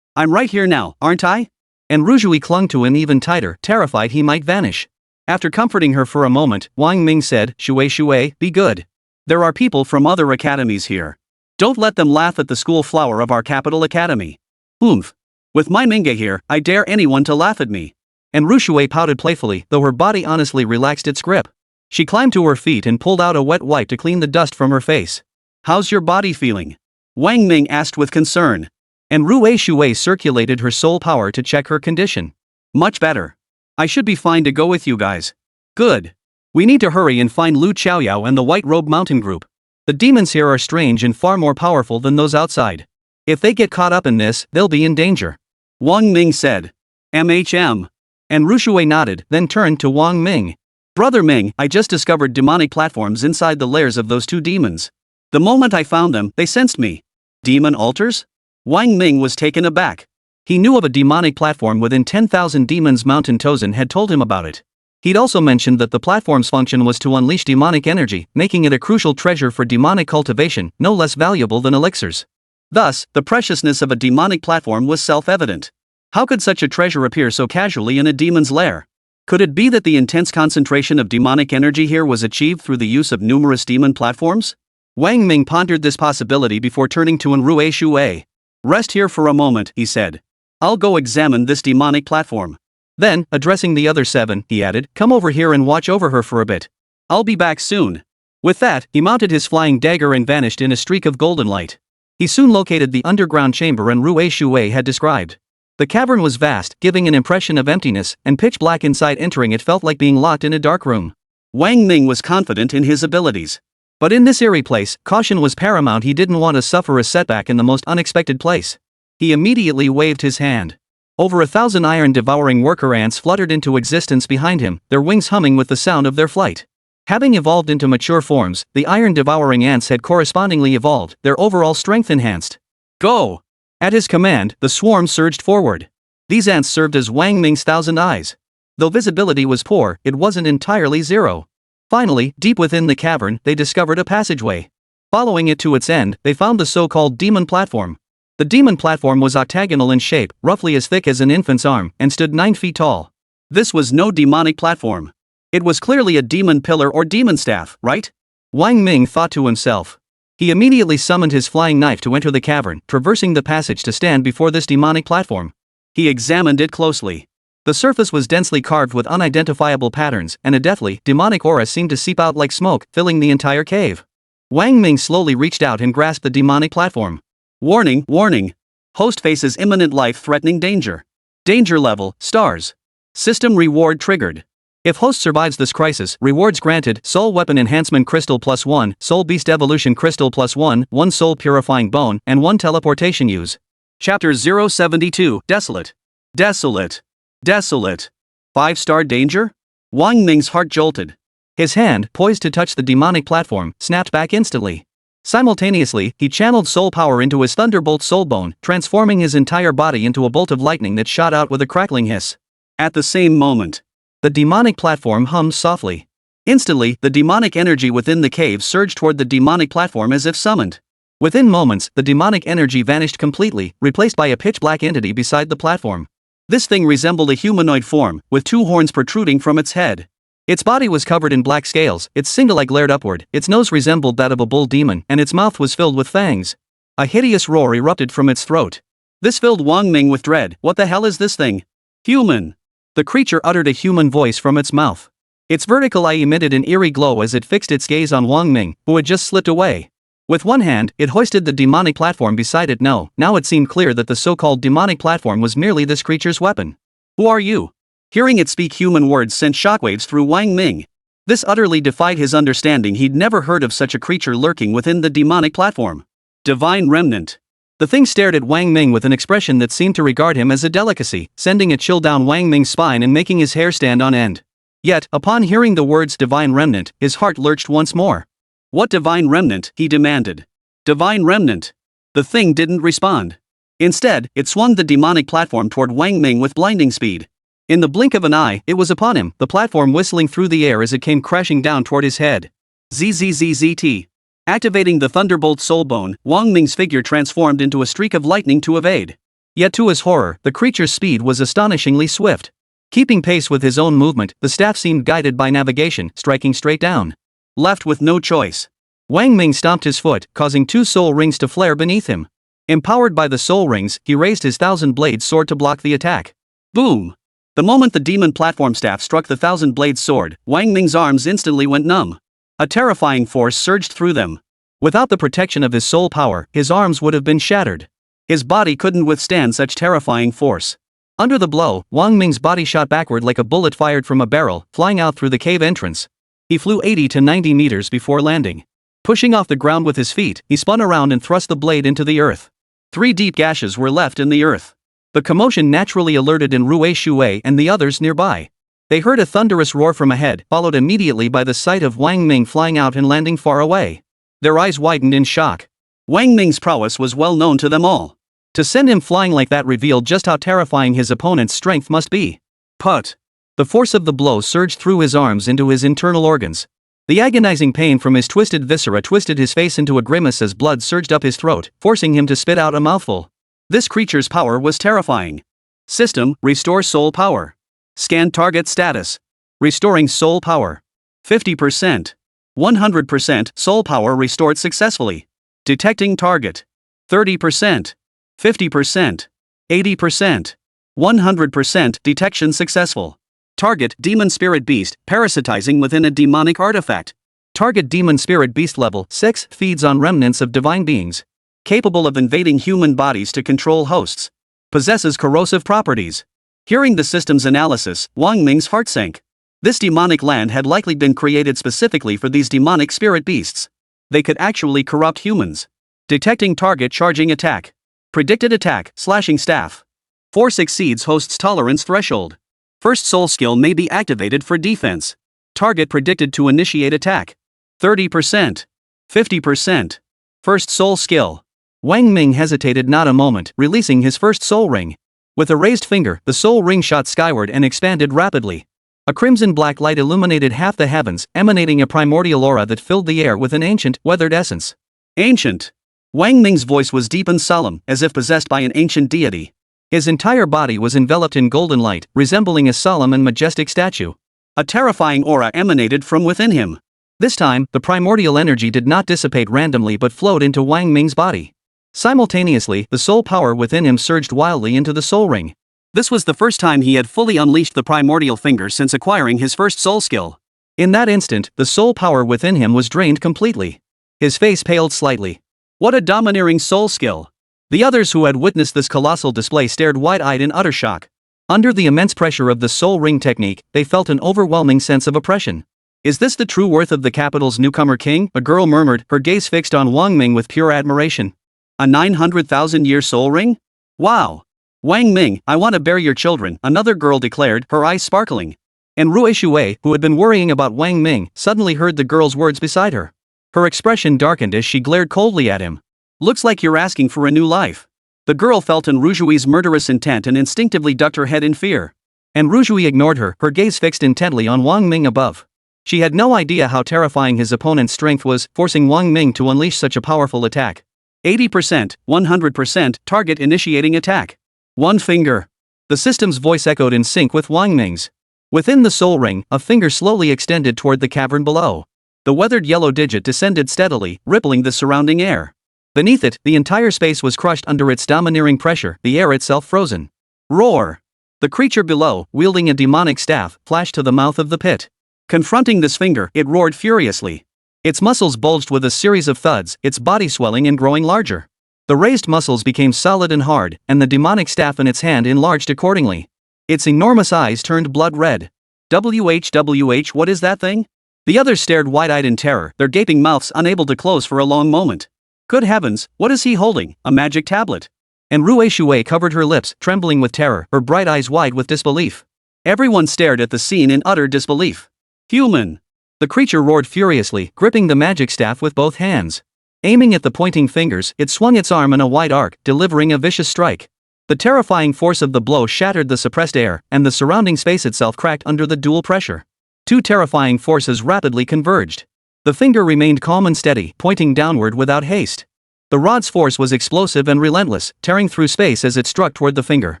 I'm right here now, aren't I? And Rujui clung to him even tighter, terrified he might vanish. After comforting her for a moment, Wang Ming said, Shui, be good. There are people from other academies here. Don't let them laugh at the school flower of our capital academy. Oomph. With my manga here, I dare anyone to laugh at me. And Rushui pouted playfully, though her body honestly relaxed its grip. She climbed to her feet and pulled out a wet wipe to clean the dust from her face. How's your body feeling? Wang Ming asked with concern. And Rushui circulated her soul power to check her condition. Much better. I should be fine to go with you guys. Good. We need to hurry and find Lu Chaoyao and the White Robe Mountain Group. The demons here are strange and far more powerful than those outside. If they get caught up in this, they'll be in danger. Wang Ming said. MHM. And Rushui nodded, then turned to Wang Ming. Brother Ming, I just discovered demonic platforms inside the lairs of those two demons. The moment I found them, they sensed me. Demon altars? Wang Ming was taken aback. He knew of a demonic platform within 10,000 demons. Mountain Tozen had told him about it. He'd also mentioned that the platform's function was to unleash demonic energy, making it a crucial treasure for demonic cultivation, no less valuable than elixirs. Thus, the preciousness of a demonic platform was self-evident. How could such a treasure appear so casually in a demon's lair? Could it be that the intense concentration of demonic energy here was achieved through the use of numerous demon platforms? Wang Ming pondered this possibility before turning to Rushui. Rest here for a moment, he said. I'll go examine this demonic platform. Then, addressing the other 7, he added, come over here and watch over her for a bit. I'll be back soon. With that, he mounted his flying dagger and vanished in a streak of golden light. He soon located the underground chamber Rushui had described. The cavern was vast, giving an impression of emptiness, and pitch black inside. Entering it felt like being locked in a dark room. Wang Ming was confident in his abilities. But in this eerie place, caution was paramount. He didn't want to suffer a setback in the most unexpected place. He immediately waved his hand. Over 1,000 iron-devouring worker ants fluttered into existence behind him, their wings humming with the sound of their flight. Having evolved into mature forms, the iron-devouring ants had correspondingly evolved, their overall strength enhanced. Go! At his command, the swarm surged forward. These ants served as Wang Ming's 1,000 eyes. Though visibility was poor, it wasn't entirely zero. Finally, deep within the cavern, they discovered a passageway. Following it to its end, they found the so-called demon platform. The demon platform was octagonal in shape, roughly as thick as an infant's arm, and stood 9 feet tall. This was no demonic platform. It was clearly a demon pillar or demon staff, right? Wang Ming thought to himself. He immediately summoned his flying knife to enter the cavern, traversing the passage to stand before this demonic platform. He examined it closely. The surface was densely carved with unidentifiable patterns, and a deathly, demonic aura seemed to seep out like smoke, filling the entire cave. Wang Ming slowly reached out and grasped the demonic platform. Warning, warning. Host faces imminent life-threatening danger. Danger level, stars. System reward triggered. If host survives this crisis, rewards granted: Soul Weapon Enhancement Crystal +1, Soul Beast Evolution Crystal +1, 1 Soul Purifying Bone, and 1 Teleportation Use. Chapter 072, Desolate. Desolate. Desolate. 5-star danger? Wang Ming's heart jolted. His hand, poised to touch the demonic platform, snapped back instantly. Simultaneously, he channeled soul power into his Thunderbolt Soulbone, transforming his entire body into a bolt of lightning that shot out with a crackling hiss. At the same moment, the demonic platform hummed softly. Instantly, the demonic energy within the cave surged toward the demonic platform as if summoned. Within moments, the demonic energy vanished completely, replaced by a pitch-black entity beside the platform. This thing resembled a humanoid form, with 2 horns protruding from its head. Its body was covered in black scales, its single eye glared upward, its nose resembled that of a bull demon, and its mouth was filled with fangs. A hideous roar erupted from its throat. This filled Wang Ming with dread. What the hell is this thing? Human. The creature uttered a human voice from its mouth. Its vertical eye emitted an eerie glow as it fixed its gaze on Wang Ming, who had just slipped away. With one hand, it hoisted the demonic platform beside it. Now it seemed clear that the so-called demonic platform was merely this creature's weapon. Who are you? Hearing it speak human words sent shockwaves through Wang Ming. This utterly defied his understanding. He'd never heard of such a creature lurking within the demonic platform. Divine Remnant. The thing stared at Wang Ming with an expression that seemed to regard him as a delicacy, sending a chill down Wang Ming's spine and making his hair stand on end. Yet, upon hearing the words Divine Remnant, his heart lurched once more. What Divine Remnant? He demanded. Divine Remnant. The thing didn't respond. Instead, it swung the demonic platform toward Wang Ming with blinding speed. In the blink of an eye, it was upon him, the platform whistling through the air as it came crashing down toward his head. ZZZZT. Activating the Thunderbolt Soulbone, Wang Ming's figure transformed into a streak of lightning to evade. Yet to his horror, the creature's speed was astonishingly swift. Keeping pace with his own movement, the staff seemed guided by navigation, striking straight down. Left with no choice, Wang Ming stomped his foot, causing 2 soul rings to flare beneath him. Empowered by the soul rings, he raised his 1,000-blade sword to block the attack. Boom! The moment the demon platform staff struck the 1,000-blade sword, Wang Ming's arms instantly went numb. A terrifying force surged through them. Without the protection of his soul power, his arms would have been shattered. His body couldn't withstand such terrifying force. Under the blow, Wang Ming's body shot backward like a bullet fired from a barrel, flying out through the cave entrance. He flew 80 to 90 meters before landing. Pushing off the ground with his feet, he spun around and thrust the blade into the earth. 3 deep gashes were left in the earth. The commotion naturally alerted in Rui Shui and the others nearby. They heard a thunderous roar from ahead, followed immediately by the sight of Wang Ming flying out and landing far away. Their eyes widened in shock. Wang Ming's prowess was well known to them all. To send him flying like that revealed just how terrifying his opponent's strength must be. Put! The force of the blow surged through his arms into his internal organs. The agonizing pain from his twisted viscera twisted his face into a grimace as blood surged up his throat, forcing him to spit out a mouthful. This creature's power was terrifying. System: Restore soul power. Scan target status. Restoring soul power. 50%. 100% soul power restored successfully. Detecting target. 30%. 50%. 80%. 100% detection successful. Target: Demon Spirit Beast, parasitizing within a demonic artifact. Target: Demon Spirit Beast level 6, feeds on remnants of divine beings. Capable of invading human bodies to control hosts. Possesses corrosive properties. Hearing the system's analysis, Wang Ming's heart sank. This demonic land had likely been created specifically for these demonic spirit beasts. They could actually corrupt humans. Detecting target: Charging attack. Predicted attack: Slashing staff. Force exceeds host's tolerance threshold. First soul skill may be activated for defense. Target predicted to initiate attack. 30%. 50%. First soul skill. Wang Ming hesitated not a moment, releasing his first soul ring. With a raised finger, the soul ring shot skyward and expanded rapidly. A crimson-black light illuminated half the heavens, emanating a primordial aura that filled the air with an ancient, weathered essence. Ancient. Wang Ming's voice was deep and solemn, as if possessed by an ancient deity. His entire body was enveloped in golden light, resembling a solemn and majestic statue. A terrifying aura emanated from within him. This time, the primordial energy did not dissipate randomly but flowed into Wang Ming's body. Simultaneously, the soul power within him surged wildly into the soul ring. This was the first time he had fully unleashed the primordial finger since acquiring his first soul skill. In that instant, the soul power within him was drained completely. His face paled slightly. What a domineering soul skill! The others who had witnessed this colossal display stared wide-eyed in utter shock. Under the immense pressure of the soul ring technique, they felt an overwhelming sense of oppression. Is this the true worth of the capital's newcomer king? A girl murmured, her gaze fixed on Wang Ming with pure admiration. A 900,000-year soul ring? Wow! Wang Ming, I want to bear your children, another girl declared, her eyes sparkling. And Rui Shui, who had been worrying about Wang Ming, suddenly heard the girl's words beside her. Her expression darkened as she glared coldly at him. Looks like you're asking for a new life. The girl felt in Rujui's murderous intent and instinctively ducked her head in fear. And Rujui ignored her, her gaze fixed intently on Wang Ming above. She had no idea how terrifying his opponent's strength was, forcing Wang Ming to unleash such a powerful attack. 80%, 100%, target initiating attack. One finger. The system's voice echoed in sync with Wang Ming's. Within the soul ring, a finger slowly extended toward the cavern below. The weathered yellow digit descended steadily, rippling the surrounding air. Beneath it, the entire space was crushed under its domineering pressure, the air itself frozen. Roar! The creature below, wielding a demonic staff, flashed to the mouth of the pit. Confronting this finger, it roared furiously. Its muscles bulged with a series of thuds, its body swelling and growing larger. The raised muscles became solid and hard, and the demonic staff in its hand enlarged accordingly. Its enormous eyes turned blood red. WHWH, what is that thing? The others stared wide-eyed in terror, their gaping mouths unable to close for a long moment. Good heavens, what is he holding? A magic tablet? And Rui Shui covered her lips, trembling with terror, her bright eyes wide with disbelief. Everyone stared at the scene in utter disbelief. Human! The creature roared furiously, gripping the magic staff with both hands. Aiming at the pointing fingers, it swung its arm in a wide arc, delivering a vicious strike. The terrifying force of the blow shattered the suppressed air, and the surrounding space itself cracked under the dual pressure. Two terrifying forces rapidly converged. The finger remained calm and steady, pointing downward without haste. The rod's force was explosive and relentless, tearing through space as it struck toward the finger.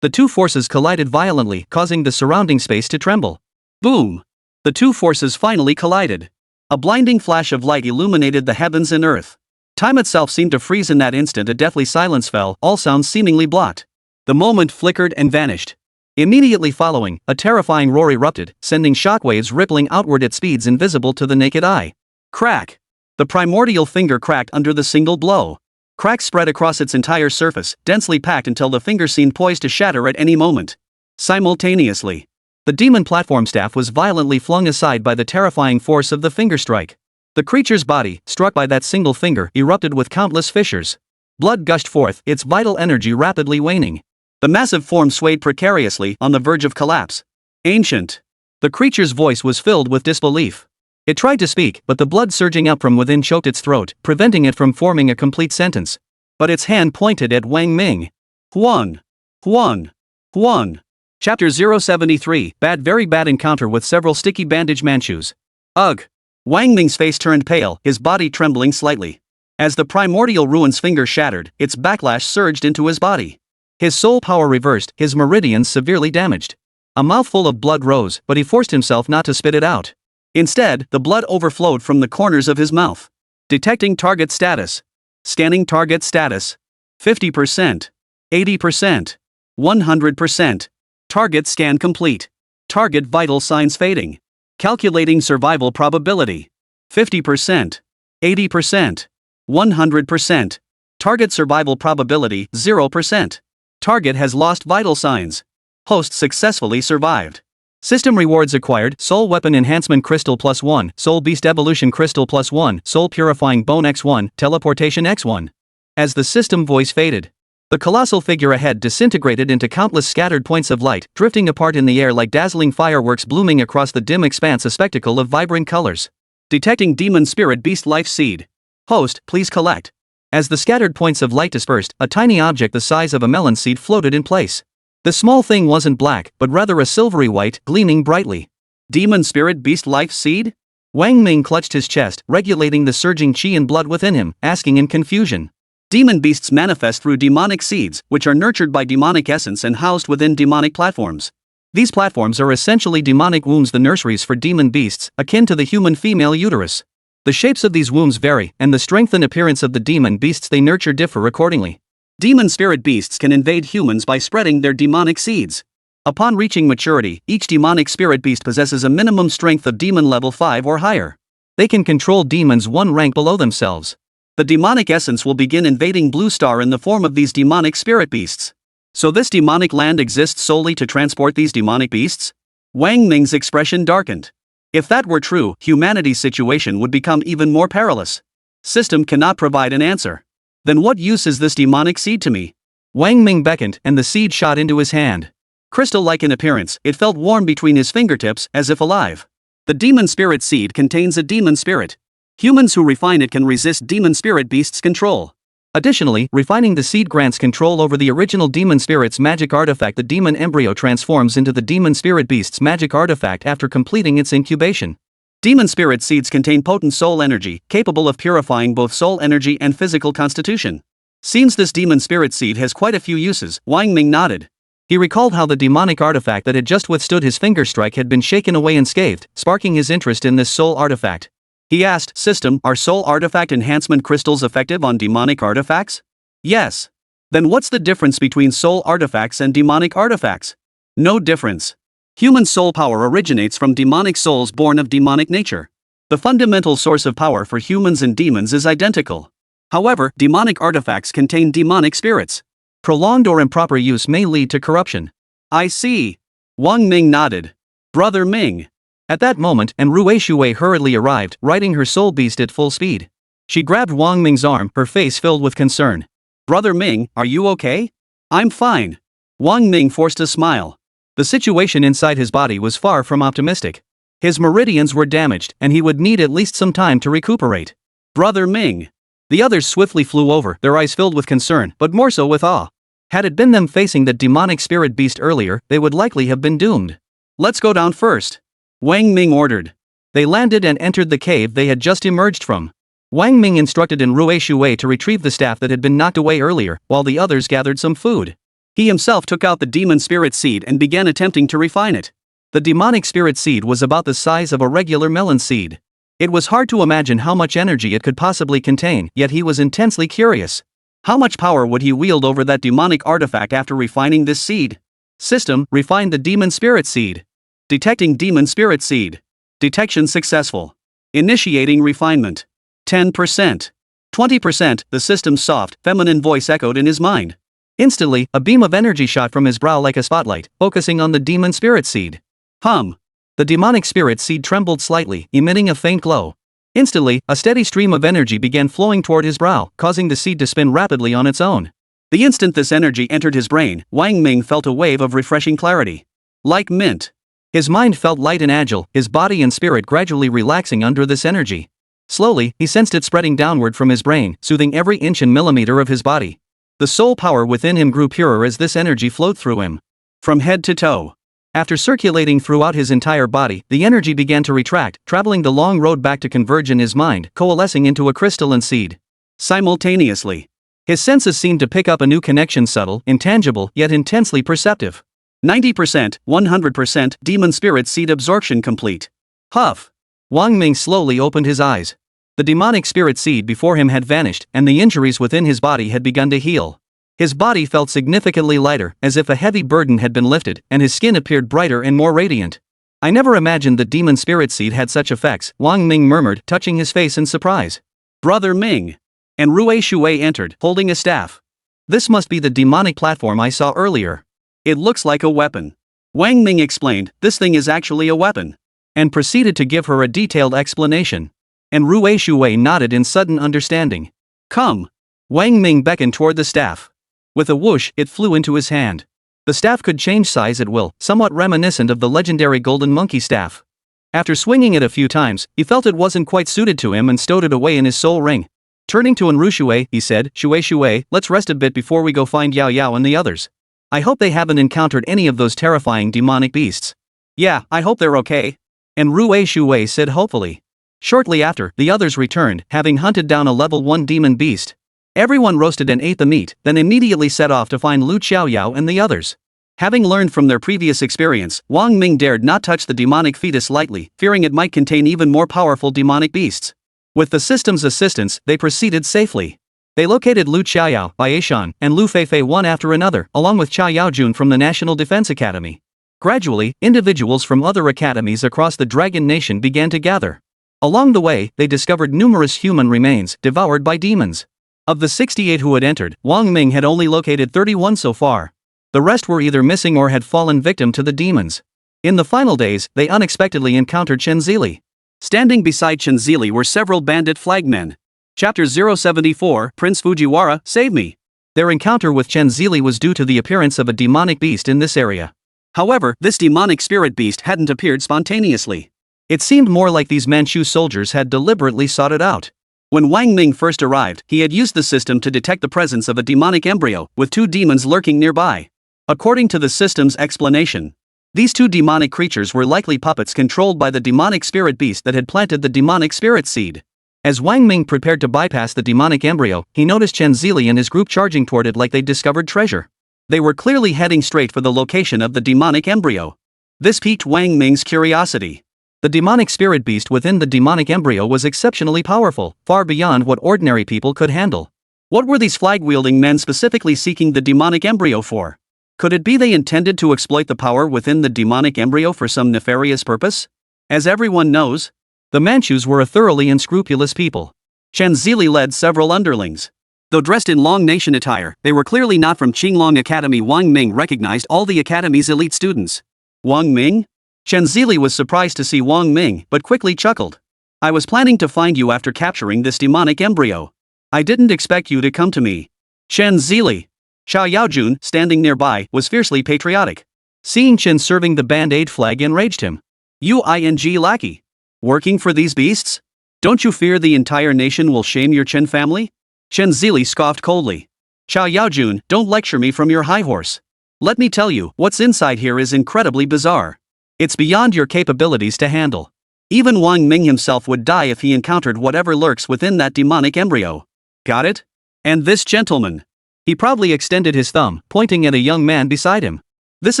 The two forces collided violently, causing the surrounding space to tremble. Boom! The two forces finally collided. A blinding flash of light illuminated the heavens and earth. Time itself seemed to freeze in that instant. A deathly silence fell, all sounds seemingly blocked. The moment flickered and vanished. Immediately following, a terrifying roar erupted, sending shockwaves rippling outward at speeds invisible to the naked eye. Crack! The primordial finger cracked under the single blow. Cracks spread across its entire surface, densely packed until the finger seemed poised to shatter at any moment. Simultaneously, the demon platform staff was violently flung aside by the terrifying force of the finger strike. The creature's body, struck by that single finger, erupted with countless fissures. Blood gushed forth, its vital energy rapidly waning. The massive form swayed precariously, on the verge of collapse. Ancient. The creature's voice was filled with disbelief. It tried to speak, but the blood surging up from within choked its throat, preventing it from forming a complete sentence. But its hand pointed at Wang Ming. Huan. Huan. Huan. Chapter 073, Very bad encounter with several sticky bandage Manchus. Ugh. Wang Ming's face turned pale, his body trembling slightly. As the primordial ruin's finger shattered, its backlash surged into his body. His soul power reversed, his meridians severely damaged. A mouthful of blood rose, but he forced himself not to spit it out. Instead, the blood overflowed from the corners of his mouth. Detecting target status. Scanning target status. 50%. 80%. 100%. Target scan complete. Target vital signs fading. Calculating survival probability. 50%. 80%. 100%. Target survival probability 0%. Target has lost vital signs. Host successfully survived. System rewards acquired: Soul Weapon Enhancement Crystal +1, Soul Beast Evolution Crystal +1, Soul Purifying Bone X1, Teleportation X1. As the system voice faded, the colossal figure ahead disintegrated into countless scattered points of light, drifting apart in the air like dazzling fireworks blooming across the dim expanse, a spectacle of vibrant colors. Detecting Demon Spirit Beast Life Seed. Host, please collect. As the scattered points of light dispersed, a tiny object the size of a melon seed floated in place. The small thing wasn't black, but rather a silvery white, gleaming brightly. Demon Spirit Beast Life Seed? Wang Ming clutched his chest, regulating the surging chi and blood within him, asking in confusion. Demon beasts manifest through demonic seeds, which are nurtured by demonic essence and housed within demonic platforms. These platforms are essentially demonic wombs, the nurseries for demon beasts, akin to the human female uterus. The shapes of these wombs vary, and the strength and appearance of the demon beasts they nurture differ accordingly. Demon spirit beasts can invade humans by spreading their demonic seeds. Upon reaching maturity, each demonic spirit beast possesses a minimum strength of demon level 5 or higher. They can control demons one rank below themselves. The demonic essence will begin invading Blue Star in the form of these demonic spirit beasts. So this demonic land exists solely to transport these demonic beasts? Wang Ming's expression darkened. If that were true, humanity's situation would become even more perilous. System cannot provide an answer. Then what use is this demonic seed to me? Wang Ming beckoned, and the seed shot into his hand. Crystal-like in appearance, it felt warm between his fingertips, as if alive. The demon spirit seed contains a demon spirit. Humans who refine it can resist demon spirit beasts' control. Additionally, refining the seed grants control over the original demon spirit's magic artifact. The demon embryo transforms into the demon spirit beast's magic artifact after completing its incubation. Demon spirit seeds contain potent soul energy, capable of purifying both soul energy and physical constitution. Seems this demon spirit seed has quite a few uses. Wang Ming nodded. He recalled how the demonic artifact that had just withstood his finger strike had been shaken away unscathed, sparking his interest in this soul artifact. He asked, System, are soul artifact enhancement crystals effective on demonic artifacts? Yes. Then what's the difference between soul artifacts and demonic artifacts? No difference. Human soul power originates from demonic souls born of demonic nature. The fundamental source of power for humans and demons is identical. However, demonic artifacts contain demonic spirits. Prolonged or improper use may lead to corruption. I see. Wang Ming nodded. Brother Ming. At that moment, Rui Shui hurriedly arrived, riding her soul beast at full speed. She grabbed Wang Ming's arm, her face filled with concern. Brother Ming, are you okay? I'm fine. Wang Ming forced a smile. The situation inside his body was far from optimistic. His meridians were damaged, and he would need at least some time to recuperate. Brother Ming. The others swiftly flew over, their eyes filled with concern, but more so with awe. Had it been them facing that demonic spirit beast earlier, they would likely have been doomed. Let's go down first. Wang Ming ordered. They landed and entered the cave they had just emerged from. Wang Ming instructed Rui Shui to retrieve the staff that had been knocked away earlier, while the others gathered some food. He himself took out the demon spirit seed and began attempting to refine it. The demonic spirit seed was about the size of a regular melon seed. It was hard to imagine how much energy it could possibly contain, yet he was intensely curious. How much power would he wield over that demonic artifact after refining this seed? System: refine the demon spirit seed. Detecting demon spirit seed. Detection successful. Initiating refinement. 10%. 20%, the system's soft, feminine voice echoed in his mind. Instantly, a beam of energy shot from his brow like a spotlight, focusing on the demon spirit seed. Hum. The demonic spirit seed trembled slightly, emitting a faint glow. Instantly, a steady stream of energy began flowing toward his brow, causing the seed to spin rapidly on its own. The instant this energy entered his brain, Wang Ming felt a wave of refreshing clarity. Like mint. His mind felt light and agile, his body and spirit gradually relaxing under this energy. Slowly, he sensed it spreading downward from his brain, soothing every inch and millimeter of his body. The soul power within him grew purer as this energy flowed through him. From head to toe. After circulating throughout his entire body, the energy began to retract, traveling the long road back to converge in his mind, coalescing into a crystalline seed. Simultaneously, his senses seemed to pick up a new connection, subtle, intangible, yet intensely perceptive. 90%, 100%, demon spirit seed absorption complete. Huff. Wang Ming slowly opened his eyes. The demonic spirit seed before him had vanished, and the injuries within his body had begun to heal. His body felt significantly lighter, as if a heavy burden had been lifted, and his skin appeared brighter and more radiant. I never imagined the demon spirit seed had such effects, Wang Ming murmured, touching his face in surprise. Brother Ming. And Rui Shui entered, holding a staff. This must be the demonic platform I saw earlier. It looks like a weapon. Wang Ming explained, this thing is actually a weapon. And proceeded to give her a detailed explanation. And Rui Shui nodded in sudden understanding. Come. Wang Ming beckoned toward the staff. With a whoosh, it flew into his hand. The staff could change size at will, somewhat reminiscent of the legendary golden monkey staff. After swinging it a few times, he felt it wasn't quite suited to him and stowed it away in his soul ring. Turning to Enru Shui, he said, Shui, let's rest a bit before we go find Yao Yao and the others. I hope they haven't encountered any of those terrifying demonic beasts. Yeah, I hope they're okay. And Rui Shui said hopefully. Shortly after, the others returned, having hunted down a level 1 demon beast. Everyone roasted and ate the meat, then immediately set off to find Lu Xiaoyao and the others. Having learned from their previous experience, Wang Ming dared not touch the demonic fetus lightly, fearing it might contain even more powerful demonic beasts. With the system's assistance, they proceeded safely. They located Lu Xiaoyao, Baishan, and Lu Feifei one after another, along with Cha Yaojun from the National Defense Academy. Gradually, individuals from other academies across the Dragon Nation began to gather. Along the way, they discovered numerous human remains, devoured by demons. Of the 68 who had entered, Wang Ming had only located 31 so far. The rest were either missing or had fallen victim to the demons. In the final days, they unexpectedly encountered Chen Zili. Standing beside Chen Zili were several bandit flagmen. Chapter 074, Prince Fujiwara, save me. Their encounter with Chen Zili was due to the appearance of a demonic beast in this area. However, this demonic spirit beast hadn't appeared spontaneously. It seemed more like these Manchu soldiers had deliberately sought it out. When Wang Ming first arrived, he had used the system to detect the presence of a demonic embryo, with 2 demons lurking nearby. According to the system's explanation, these 2 demonic creatures were likely puppets controlled by the demonic spirit beast that had planted the demonic spirit seed. As Wang Ming prepared to bypass the demonic embryo, he noticed Chen Zili and his group charging toward it like they'd discovered treasure. They were clearly heading straight for the location of the demonic embryo. This piqued Wang Ming's curiosity. The demonic spirit beast within the demonic embryo was exceptionally powerful, far beyond what ordinary people could handle. What were these flag-wielding men specifically seeking the demonic embryo for? Could it be they intended to exploit the power within the demonic embryo for some nefarious purpose? As everyone knows, the Manchus were a thoroughly unscrupulous people. Chen Zili led several underlings. Though dressed in Long Nation attire, they were clearly not from Qinglong Academy. Wang Ming recognized all the academy's elite students. Wang Ming? Chen Zili was surprised to see Wang Ming, but quickly chuckled. I was planning to find you after capturing this demonic embryo. I didn't expect you to come to me. Chen Zili. Xiao Yaojun, standing nearby, was fiercely patriotic. Seeing Chen serving the Band-Aid flag enraged him. You lackey. Working for these beasts? Don't you fear the entire nation will shame your Chen family? Chen Zili scoffed coldly. Xiao Yaojun, don't lecture me from your high horse. Let me tell you, what's inside here is incredibly bizarre. It's beyond your capabilities to handle. Even Wang Ming himself would die if he encountered whatever lurks within that demonic embryo. Got it? And this gentleman. He proudly extended his thumb, pointing at a young man beside him. This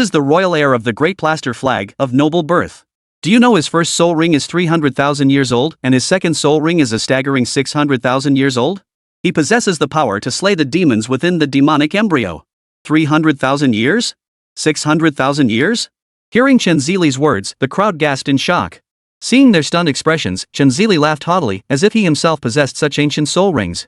is the royal heir of the Great Plaster Flag, of noble birth. Do you know his first soul ring is 300,000 years old, and his second soul ring is a staggering 600,000 years old? He possesses the power to slay the demons within the demonic embryo. 300,000 years? 600,000 years? Hearing Chen Zili's words, the crowd gasped in shock. Seeing their stunned expressions, Chen Zili laughed haughtily, as if he himself possessed such ancient soul rings.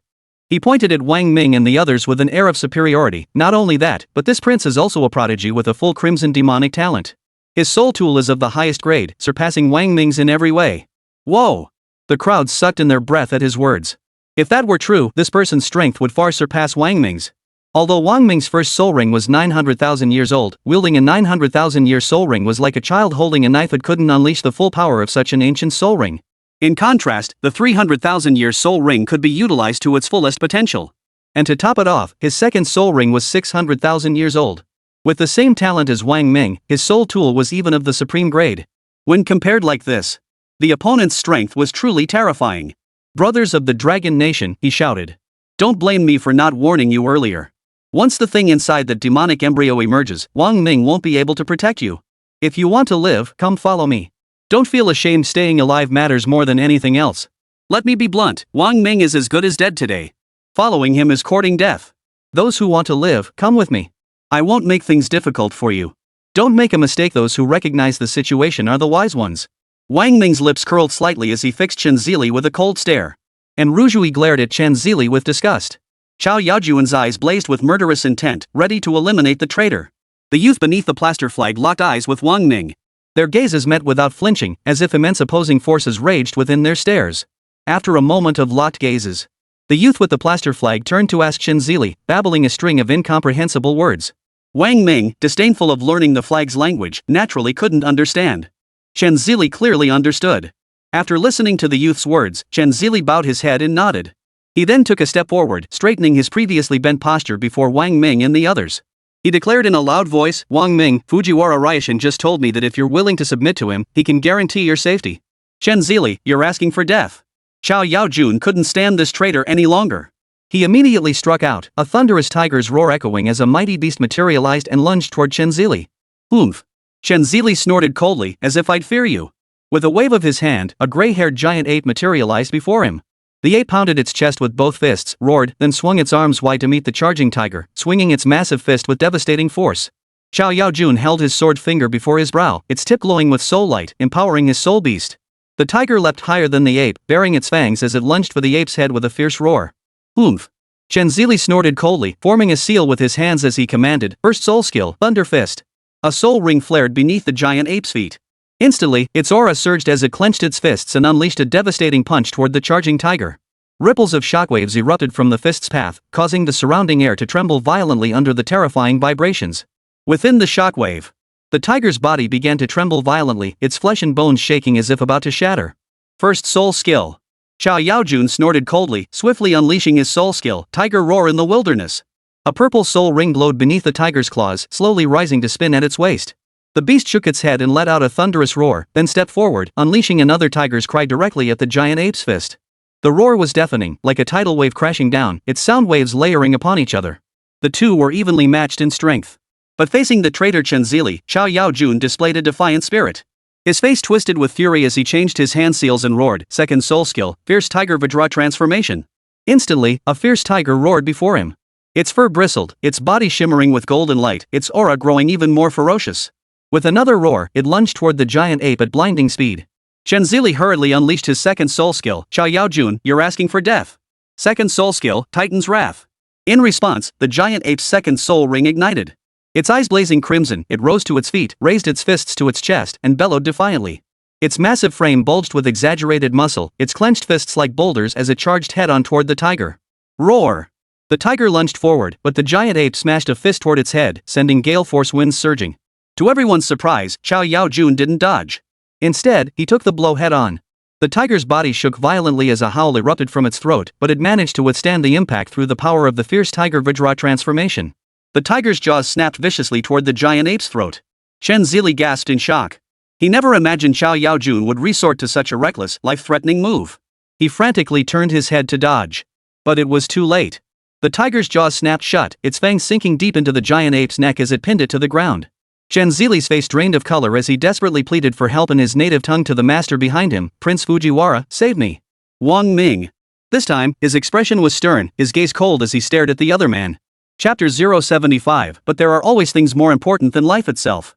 He pointed at Wang Ming and the others with an air of superiority. Not only that, but this prince is also a prodigy with a full crimson demonic talent. His soul tool is of the highest grade, surpassing Wang Ming's in every way. Whoa! The crowd sucked in their breath at his words. If that were true, this person's strength would far surpass Wang Ming's. Although Wang Ming's first soul ring was 900,000 years old, wielding a 900,000-year soul ring was like a child holding a knife. It couldn't unleash the full power of such an ancient soul ring. In contrast, the 300,000-year soul ring could be utilized to its fullest potential. And to top it off, his second soul ring was 600,000 years old. With the same talent as Wang Ming, his soul tool was even of the supreme grade. When compared like this, the opponent's strength was truly terrifying. "Brothers of the Dragon Nation," he shouted. "Don't blame me for not warning you earlier. Once the thing inside the demonic embryo emerges, Wang Ming won't be able to protect you. If you want to live, come follow me. Don't feel ashamed. Staying alive matters more than anything else. Let me be blunt, Wang Ming is as good as dead today. Following him is courting death. Those who want to live, come with me. I won't make things difficult for you. Don't make a mistake. Those who recognize the situation are the wise ones." Wang Ming's lips curled slightly as he fixed Chen Zili with a cold stare. And Ruzhui glared at Chen Zili with disgust. Qiao Yaojuan's eyes blazed with murderous intent, ready to eliminate the traitor. The youth beneath the plaster flag locked eyes with Wang Ming. Their gazes met without flinching, as if immense opposing forces raged within their stares. After a moment of locked gazes, the youth with the plaster flag turned to ask Chen Zili, babbling a string of incomprehensible words. Wang Ming, disdainful of learning the flag's language, naturally couldn't understand. Chen Zili clearly understood. After listening to the youth's words, Chen Zili bowed his head and nodded. He then took a step forward, straightening his previously bent posture before Wang Ming and the others. He declared in a loud voice, "Wang Ming, Fujiwara Ryushin just told me that if you're willing to submit to him, he can guarantee your safety. Chen Zili, you're asking for death." Qiao Yaojun couldn't stand this traitor any longer. He immediately struck out, a thunderous tiger's roar echoing as a mighty beast materialized and lunged toward Chen Zili. "Oomph!" Chen Zili snorted coldly, "As if I'd fear you." With a wave of his hand, a gray-haired giant ape materialized before him. The ape pounded its chest with both fists, roared, then swung its arms wide to meet the charging tiger, swinging its massive fist with devastating force. Qiao Yaojun held his sword finger before his brow, its tip glowing with soul light, empowering his soul beast. The tiger leapt higher than the ape, baring its fangs as it lunged for the ape's head with a fierce roar. "Oomph!" Chen Zili snorted coldly, forming a seal with his hands as he commanded, "First soul skill, Thunder Fist." A soul ring flared beneath the giant ape's feet. Instantly, its aura surged as it clenched its fists and unleashed a devastating punch toward the charging tiger. Ripples of shockwaves erupted from the fist's path, causing the surrounding air to tremble violently under the terrifying vibrations. Within the shockwave, the tiger's body began to tremble violently, its flesh and bones shaking as if about to shatter. First soul skill. Qiao Yaojun snorted coldly, swiftly unleashing his soul skill, Tiger Roar in the Wilderness. A purple soul ring glowed beneath the tiger's claws, slowly rising to spin at its waist. The beast shook its head and let out a thunderous roar, then stepped forward, unleashing another tiger's cry directly at the giant ape's fist. The roar was deafening, like a tidal wave crashing down, its sound waves layering upon each other. The two were evenly matched in strength. But facing the traitor Chen Zili, Qiao Yaojun displayed a defiant spirit. His face twisted with fury as he changed his hand seals and roared, "Second soul skill, Fierce Tiger Vajra Transformation." Instantly, a fierce tiger roared before him. Its fur bristled, its body shimmering with golden light, its aura growing even more ferocious. With another roar, it lunged toward the giant ape at blinding speed. Chen Zili hurriedly unleashed his second soul skill, "Qiao Yaojun, you're asking for death." Second soul skill, Titan's Wrath. In response, the giant ape's second soul ring ignited. Its eyes blazing crimson, it rose to its feet, raised its fists to its chest, and bellowed defiantly. Its massive frame bulged with exaggerated muscle, its clenched fists like boulders as it charged head-on toward the tiger. Roar! The tiger lunged forward, but the giant ape smashed a fist toward its head, sending gale-force winds surging. To everyone's surprise, Qiao Yaojun didn't dodge. Instead, he took the blow head-on. The tiger's body shook violently as a howl erupted from its throat, but it managed to withstand the impact through the power of the fierce tiger Vajra transformation. The tiger's jaws snapped viciously toward the giant ape's throat. Chen Zili gasped in shock. He never imagined Qiao Yaojun would resort to such a reckless, life-threatening move. He frantically turned his head to dodge. But it was too late. The tiger's jaws snapped shut, its fangs sinking deep into the giant ape's neck as it pinned it to the ground. Chen Zili's face drained of color as he desperately pleaded for help in his native tongue to the master behind him. Prince Fujiwara, save me. Wang Ming. This time, his expression was stern, his gaze cold as he stared at the other man. Chapter 075. But there are always things more important than life itself.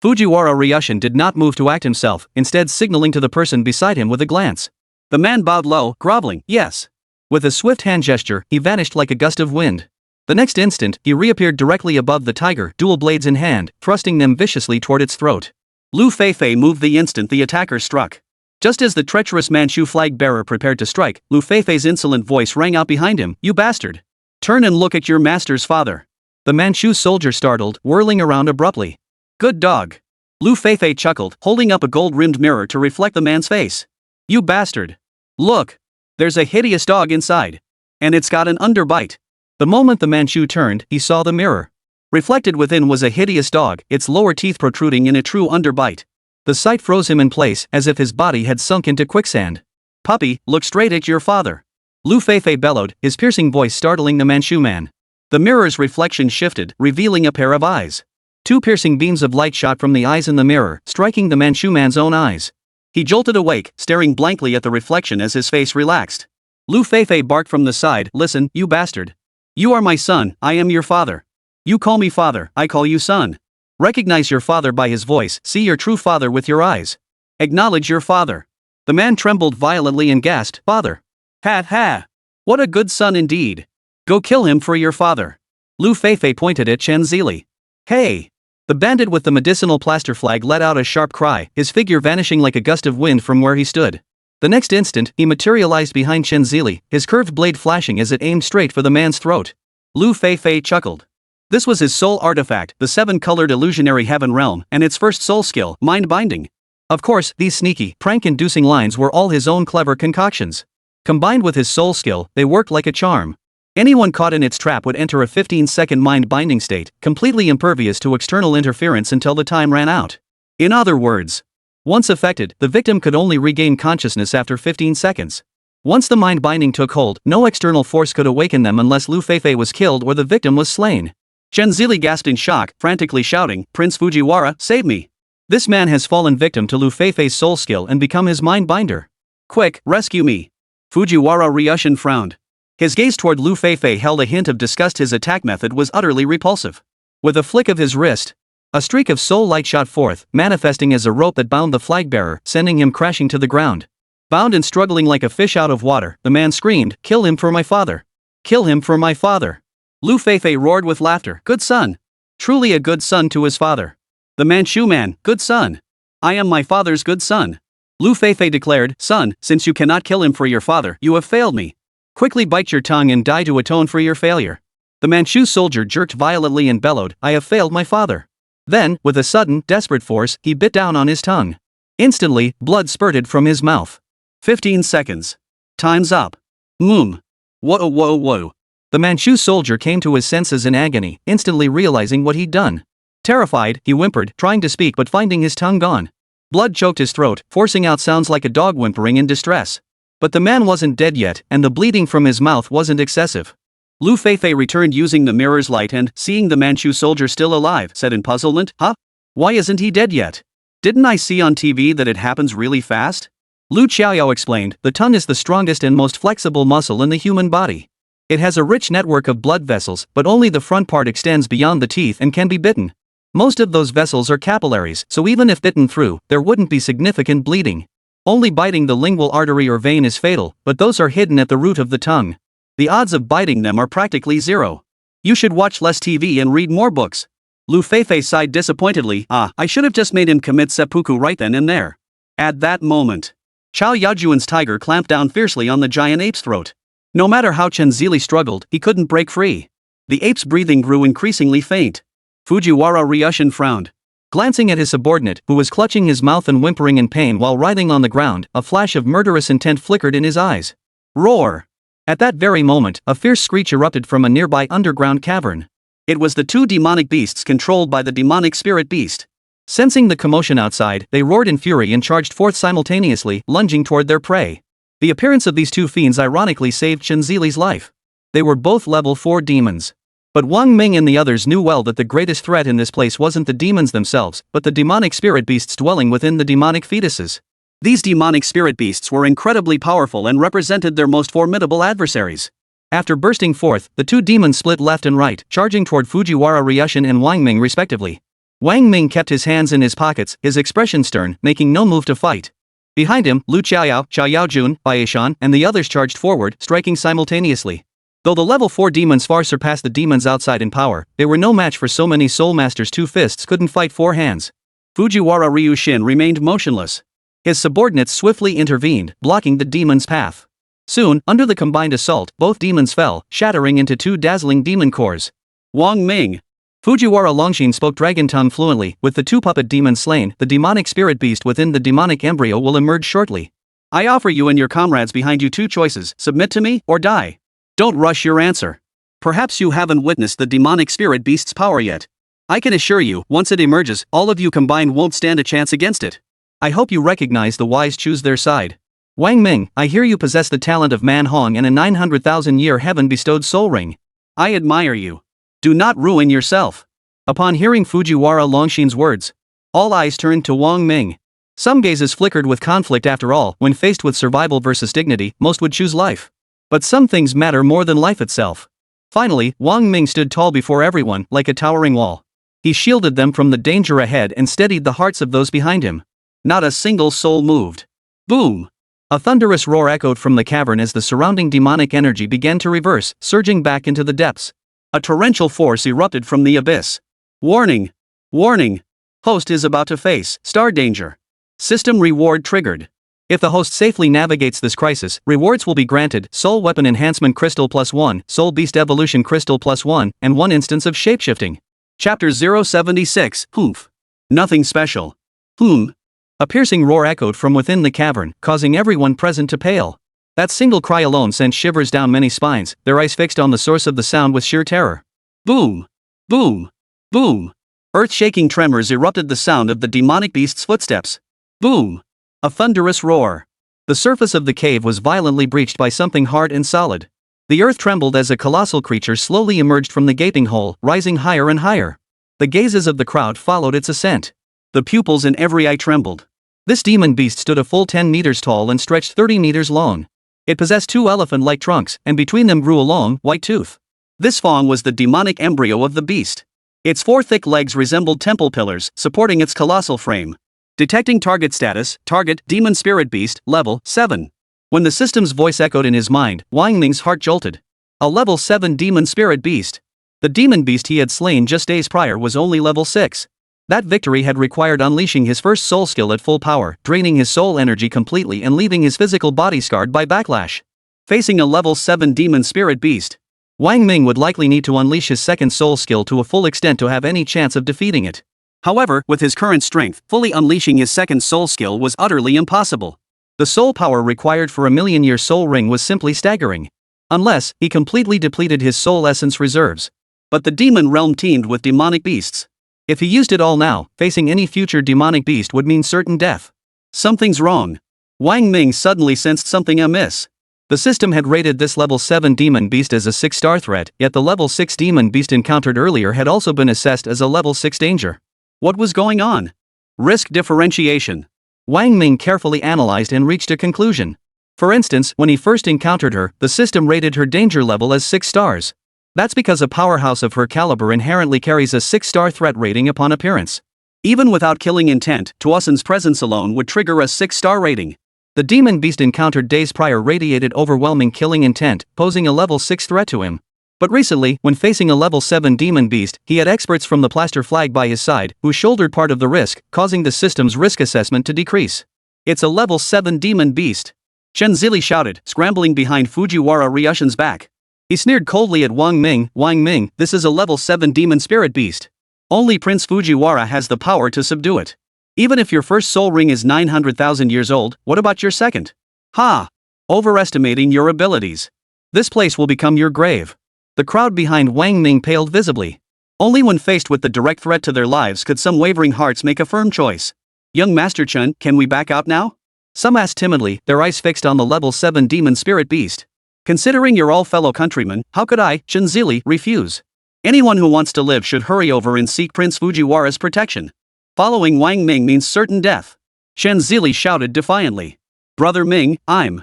Fujiwara Ryushin did not move to act himself, instead signaling to the person beside him with a glance. The man bowed low, groveling, yes. With a swift hand gesture, he vanished like a gust of wind. The next instant, he reappeared directly above the tiger, dual blades in hand, thrusting them viciously toward its throat. Lu Feifei moved the instant the attacker struck. Just as the treacherous Manchu flag-bearer prepared to strike, Lu Feifei's insolent voice rang out behind him, "You bastard! Turn and look at your master's father." The Manchu soldier startled, whirling around abruptly. "Good dog." Lu Feifei chuckled, holding up a gold-rimmed mirror to reflect the man's face. "You bastard! Look! There's a hideous dog inside. And it's got an underbite." The moment the Manchu turned, he saw the mirror. Reflected within was a hideous dog, its lower teeth protruding in a true underbite. The sight froze him in place, as if his body had sunk into quicksand. "Puppy, look straight at your father." Lu Feifei bellowed, his piercing voice startling the Manchu man. The mirror's reflection shifted, revealing a pair of eyes. Two piercing beams of light shot from the eyes in the mirror, striking the Manchu man's own eyes. He jolted awake, staring blankly at the reflection as his face relaxed. Lu Feifei barked from the side, "Listen, you bastard. You are my son, I am your father. You call me father, I call you son. Recognize your father by his voice, see your true father with your eyes. Acknowledge your father." The man trembled violently and gasped, "Father. Ha ha! What a good son indeed. Go kill him for your father." Lu Feifei pointed at Chen Zili. "Hey!" The bandit with the medicinal plaster flag let out a sharp cry, his figure vanishing like a gust of wind from where he stood. The next instant, he materialized behind Chen Zili, his curved blade flashing as it aimed straight for the man's throat. Lu Feifei chuckled. This was his soul artifact, the seven-colored illusionary heaven realm, and its first soul skill, mind-binding. Of course, these sneaky, prank-inducing lines were all his own clever concoctions. Combined with his soul skill, they worked like a charm. Anyone caught in its trap would enter a 15-second mind-binding state, completely impervious to external interference until the time ran out. In other words, once affected, the victim could only regain consciousness after 15 seconds. Once the mind binding took hold, no external force could awaken them unless Lu Feifei was killed or the victim was slain. Chen Zili gasped in shock, frantically shouting, "Prince Fujiwara, save me! This man has fallen victim to Lu Feifei's soul skill and become his mind binder. Quick, rescue me!" Fujiwara Ryushin frowned. His gaze toward Lu Feifei held a hint of disgust. His attack method was utterly repulsive. With a flick of his wrist, a streak of soul light shot forth, manifesting as a rope that bound the flag-bearer, sending him crashing to the ground. Bound and struggling like a fish out of water, the man screamed, "Kill him for my father! Kill him for my father!" Lu Feifei roared with laughter, "Good son! Truly a good son to his father! The Manchu man, good son! I am my father's good son!" Lu Feifei declared, "Son, since you cannot kill him for your father, you have failed me. Quickly bite your tongue and die to atone for your failure." The Manchu soldier jerked violently and bellowed, "I have failed my father." Then, with a sudden, desperate force, he bit down on his tongue. Instantly, blood spurted from his mouth. 15 seconds. Time's up. Whoa whoa whoa. The Manchu soldier came to his senses in agony, instantly realizing what he'd done. Terrified, he whimpered, trying to speak but finding his tongue gone. Blood choked his throat, forcing out sounds like a dog whimpering in distress. But the man wasn't dead yet, and the bleeding from his mouth wasn't excessive. Lu Feifei returned using the mirror's light and, seeing the Manchu soldier still alive, said in puzzlement, "Huh? Why isn't he dead yet? Didn't I see on TV that it happens really fast?" Lu Qiaoyao explained, "The tongue is the strongest and most flexible muscle in the human body. It has a rich network of blood vessels, but only the front part extends beyond the teeth and can be bitten. Most of those vessels are capillaries, so even if bitten through, there wouldn't be significant bleeding. Only biting the lingual artery or vein is fatal, but those are hidden at the root of the tongue. The odds of biting them are practically zero. You should watch less TV and read more books." Lu Feifei sighed disappointedly, I should have just made him commit seppuku right then and there. At that moment, Chao Yaojuan's tiger clamped down fiercely on the giant ape's throat. No matter how Chen Zili struggled, he couldn't break free. The ape's breathing grew increasingly faint. Fujiwara Ryushin frowned. Glancing at his subordinate, who was clutching his mouth and whimpering in pain while writhing on the ground, a flash of murderous intent flickered in his eyes. Roar! At that very moment, a fierce screech erupted from a nearby underground cavern. It was the two demonic beasts controlled by the demonic spirit beast. Sensing the commotion outside, they roared in fury and charged forth simultaneously, lunging toward their prey. The appearance of these two fiends ironically saved Chen Zili's life. They were both level 4 demons. But Wang Ming and the others knew well that the greatest threat in this place wasn't the demons themselves, but the demonic spirit beasts dwelling within the demonic fetuses. These demonic spirit beasts were incredibly powerful and represented their most formidable adversaries. After bursting forth, the two demons split left and right, charging toward Fujiwara Ryushin and Wang Ming respectively. Wang Ming kept his hands in his pockets, his expression stern, making no move to fight. Behind him, Lu Qiaoyao, Xiao Yaojun, Baishan, and the others charged forward, striking simultaneously. Though the level 4 demons far surpassed the demons outside in power, they were no match for so many soul masters. Two fists couldn't fight four hands. Fujiwara Ryushin remained motionless. His subordinates swiftly intervened, blocking the demon's path. Soon, under the combined assault, both demons fell, shattering into two dazzling demon cores. Wang Ming. Fujiwara Longshin spoke dragon tongue fluently. With the two puppet demons slain, the demonic spirit beast within the demonic embryo will emerge shortly. I offer you and your comrades behind you two choices: submit to me, or die. Don't rush your answer. Perhaps you haven't witnessed the demonic spirit beast's power yet. I can assure you, once it emerges, all of you combined won't stand a chance against it. I hope you recognize the wise choose their side. Wang Ming, I hear you possess the talent of Man Hong and a 900,000-year heaven-bestowed soul ring. I admire you. Do not ruin yourself. Upon hearing Fujiwara Longshin's words, all eyes turned to Wang Ming. Some gazes flickered with conflict. After all, when faced with survival versus dignity, most would choose life. But some things matter more than life itself. Finally, Wang Ming stood tall before everyone, like a towering wall. He shielded them from the danger ahead and steadied the hearts of those behind him. Not a single soul moved. Boom! A thunderous roar echoed from the cavern as the surrounding demonic energy began to reverse, surging back into the depths. A torrential force erupted from the abyss. Warning! Warning! Host is about to face star danger. System reward triggered. If the host safely navigates this crisis, rewards will be granted: Soul Weapon Enhancement Crystal +1, Soul Beast Evolution Crystal +1, and 1 instance of shapeshifting. Chapter 076, Humph. Nothing special. A piercing roar echoed from within the cavern, causing everyone present to pale. That single cry alone sent shivers down many spines, their eyes fixed on the source of the sound with sheer terror. Boom! Boom! Boom! Earth-shaking tremors erupted the sound of the demonic beast's footsteps. Boom! A thunderous roar. The surface of the cave was violently breached by something hard and solid. The earth trembled as a colossal creature slowly emerged from the gaping hole, rising higher and higher. The gazes of the crowd followed its ascent. The pupils in every eye trembled. This demon beast stood a full 10 meters tall and stretched 30 meters long. It possessed two elephant-like trunks, and between them grew a long, white tooth. This fong was the demonic embryo of the beast. Its four thick legs resembled temple pillars, supporting its colossal frame. Detecting target status: target, demon spirit beast, level 7. When the system's voice echoed in his mind, Wang Ming's heart jolted. A level 7 demon spirit beast. The demon beast he had slain just days prior was only level 6. That victory had required unleashing his first soul skill at full power, draining his soul energy completely and leaving his physical body scarred by backlash. Facing a level 7 demon spirit beast, Wang Ming would likely need to unleash his second soul skill to a full extent to have any chance of defeating it. However, with his current strength, fully unleashing his second soul skill was utterly impossible. The soul power required for a million-year soul ring was simply staggering. Unless he completely depleted his soul essence reserves. But the demon realm teemed with demonic beasts. If he used it all now, facing any future demonic beast would mean certain death. Something's wrong. Wang Ming suddenly sensed something amiss. The system had rated this level 7 demon beast as a 6-star threat, yet the level 6 demon beast encountered earlier had also been assessed as a level 6 danger. What was going on? Risk differentiation. Wang Ming carefully analyzed and reached a conclusion. For instance, when he first encountered her, the system rated her danger level as 6 stars. That's because a powerhouse of her caliber inherently carries a 6-star threat rating upon appearance. Even without killing intent, Tuosan's presence alone would trigger a 6-star rating. The demon beast encountered days prior radiated overwhelming killing intent, posing a level 6 threat to him. But recently, when facing a level 7 demon beast, he had experts from the Plaster Flag by his side, who shouldered part of the risk, causing the system's risk assessment to decrease. It's a level 7 demon beast. Chen Zili shouted, scrambling behind Fujiwara Ryushin's back. He sneered coldly at Wang Ming. Wang Ming, this is a level 7 demon spirit beast. Only Prince Fujiwara has the power to subdue it. Even if your first soul ring is 900,000 years old, what about your second? Ha! Overestimating your abilities. This place will become your grave. The crowd behind Wang Ming paled visibly. Only when faced with the direct threat to their lives could some wavering hearts make a firm choice. Young Master Chen, can we back out now? Some asked timidly, their eyes fixed on the level 7 demon spirit beast. Considering you're all fellow countrymen, how could I, Chen Zili, refuse? Anyone who wants to live should hurry over and seek Prince Fujiwara's protection. Following Wang Ming means certain death. Chen Zili shouted defiantly. Brother Ming, I'm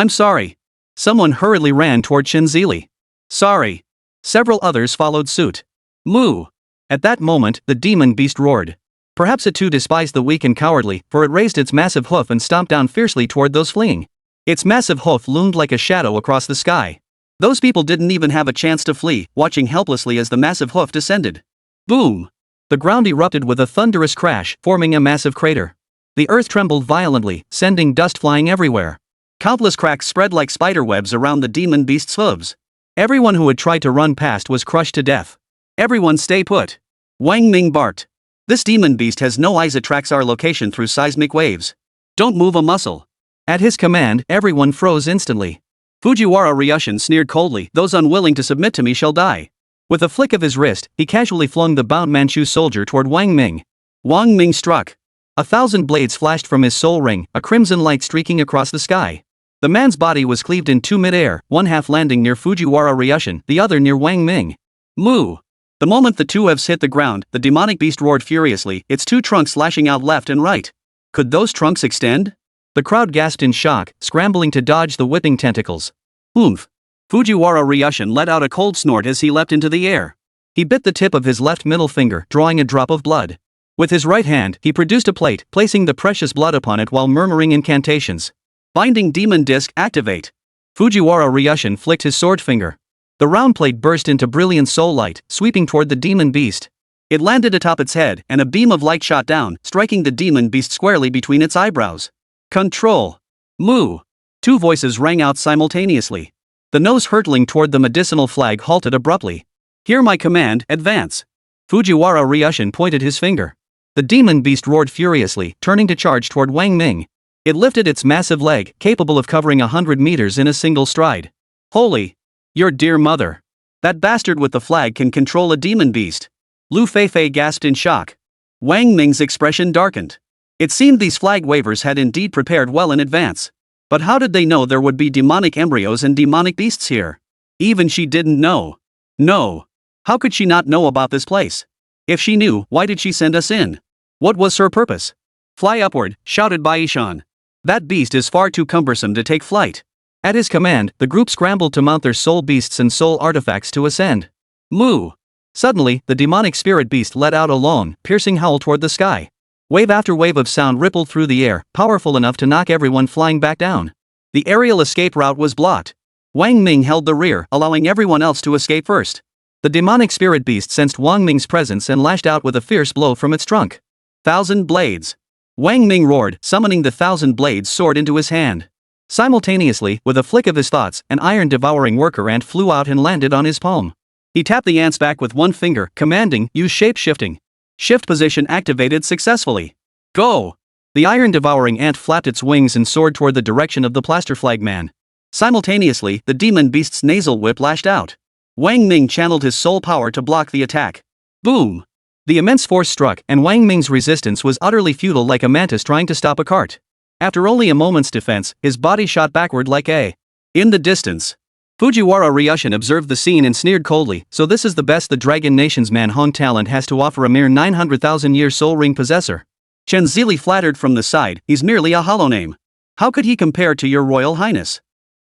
sorry. Someone hurriedly ran toward Chen Zili. Sorry. Several others followed suit. Moo. At that moment, the demon beast roared. Perhaps it too despised the weak and cowardly, for it raised its massive hoof and stomped down fiercely toward those fleeing. Its massive hoof loomed like a shadow across the sky. Those people didn't even have a chance to flee, watching helplessly as the massive hoof descended. Boom! The ground erupted with a thunderous crash, forming a massive crater. The earth trembled violently, sending dust flying everywhere. Countless cracks spread like spiderwebs around the demon beast's hooves. Everyone who had tried to run past was crushed to death. Everyone stay put. Wang Ming barked. This demon beast has no eyes. It tracks our location through seismic waves. Don't move a muscle. At his command, everyone froze instantly. Fujiwara Ryushin sneered coldly. Those unwilling to submit to me shall die. With a flick of his wrist, he casually flung the bound Manchu soldier toward Wang Ming. Wang Ming struck. 1,000 blades flashed from his soul ring, a crimson light streaking across the sky. The man's body was cleaved in two mid-air, one half landing near Fujiwara Ryushin, the other near Wang Ming. Moo! The moment the two halves hit the ground, the demonic beast roared furiously, its two trunks lashing out left and right. Could those trunks extend? The crowd gasped in shock, scrambling to dodge the whipping tentacles. Oomph! Fujiwara Ryushin let out a cold snort as he leapt into the air. He bit the tip of his left middle finger, drawing a drop of blood. With his right hand, he produced a plate, placing the precious blood upon it while murmuring incantations. Binding demon disc activate. Fujiwara Ryushin flicked his sword finger. The round plate burst into brilliant soul light, sweeping toward the demon beast. It landed atop its head, and a beam of light shot down, striking the demon beast squarely between its eyebrows. Control. Moo. Two voices rang out simultaneously. The nose hurtling toward the medicinal flag halted abruptly. Hear my command, advance. Fujiwara Ryushin pointed his finger. The demon beast roared furiously, turning to charge toward Wang Ming. It lifted its massive leg, capable of covering 100 meters in a single stride. Holy! Your dear mother! That bastard with the flag can control a demon beast. Lu Feifei gasped in shock. Wang Ming's expression darkened. It seemed these flag wavers had indeed prepared well in advance. But how did they know there would be demonic embryos and demonic beasts here? Even she didn't know. No. How could she not know about this place? If she knew, why did she send us in? What was her purpose? Fly upward, shouted Baishan. That beast is far too cumbersome to take flight. At his command, the group scrambled to mount their soul beasts and soul artifacts to ascend. Moo! Suddenly, the demonic spirit beast let out a long, piercing howl toward the sky. Wave after wave of sound rippled through the air, powerful enough to knock everyone flying back down. The aerial escape route was blocked. Wang Ming held the rear, allowing everyone else to escape first. The demonic spirit beast sensed Wang Ming's presence and lashed out with a fierce blow from its trunk. 1,000 blades. Wang Ming roared, summoning the 1,000 blades sword into his hand. Simultaneously, with a flick of his thoughts, an iron-devouring worker ant flew out and landed on his palm. He tapped the ant's back with one finger, commanding, use shape-shifting. Shift position activated successfully. Go! The iron-devouring ant flapped its wings and soared toward the direction of the plaster flag man. Simultaneously, the demon beast's nasal whip lashed out. Wang Ming channeled his soul power to block the attack. Boom! The immense force struck, and Wang Ming's resistance was utterly futile, like a mantis trying to stop a cart. After only a moment's defense, his body shot backward like a... In the distance. Fujiwara Ryushin observed the scene and sneered coldly, so this is the best the Dragon Nation's Manhwa talent has to offer a mere 900,000-year soul ring possessor. Chen Zili flattered from the side, he's merely a hollow name. How could he compare to your Royal Highness?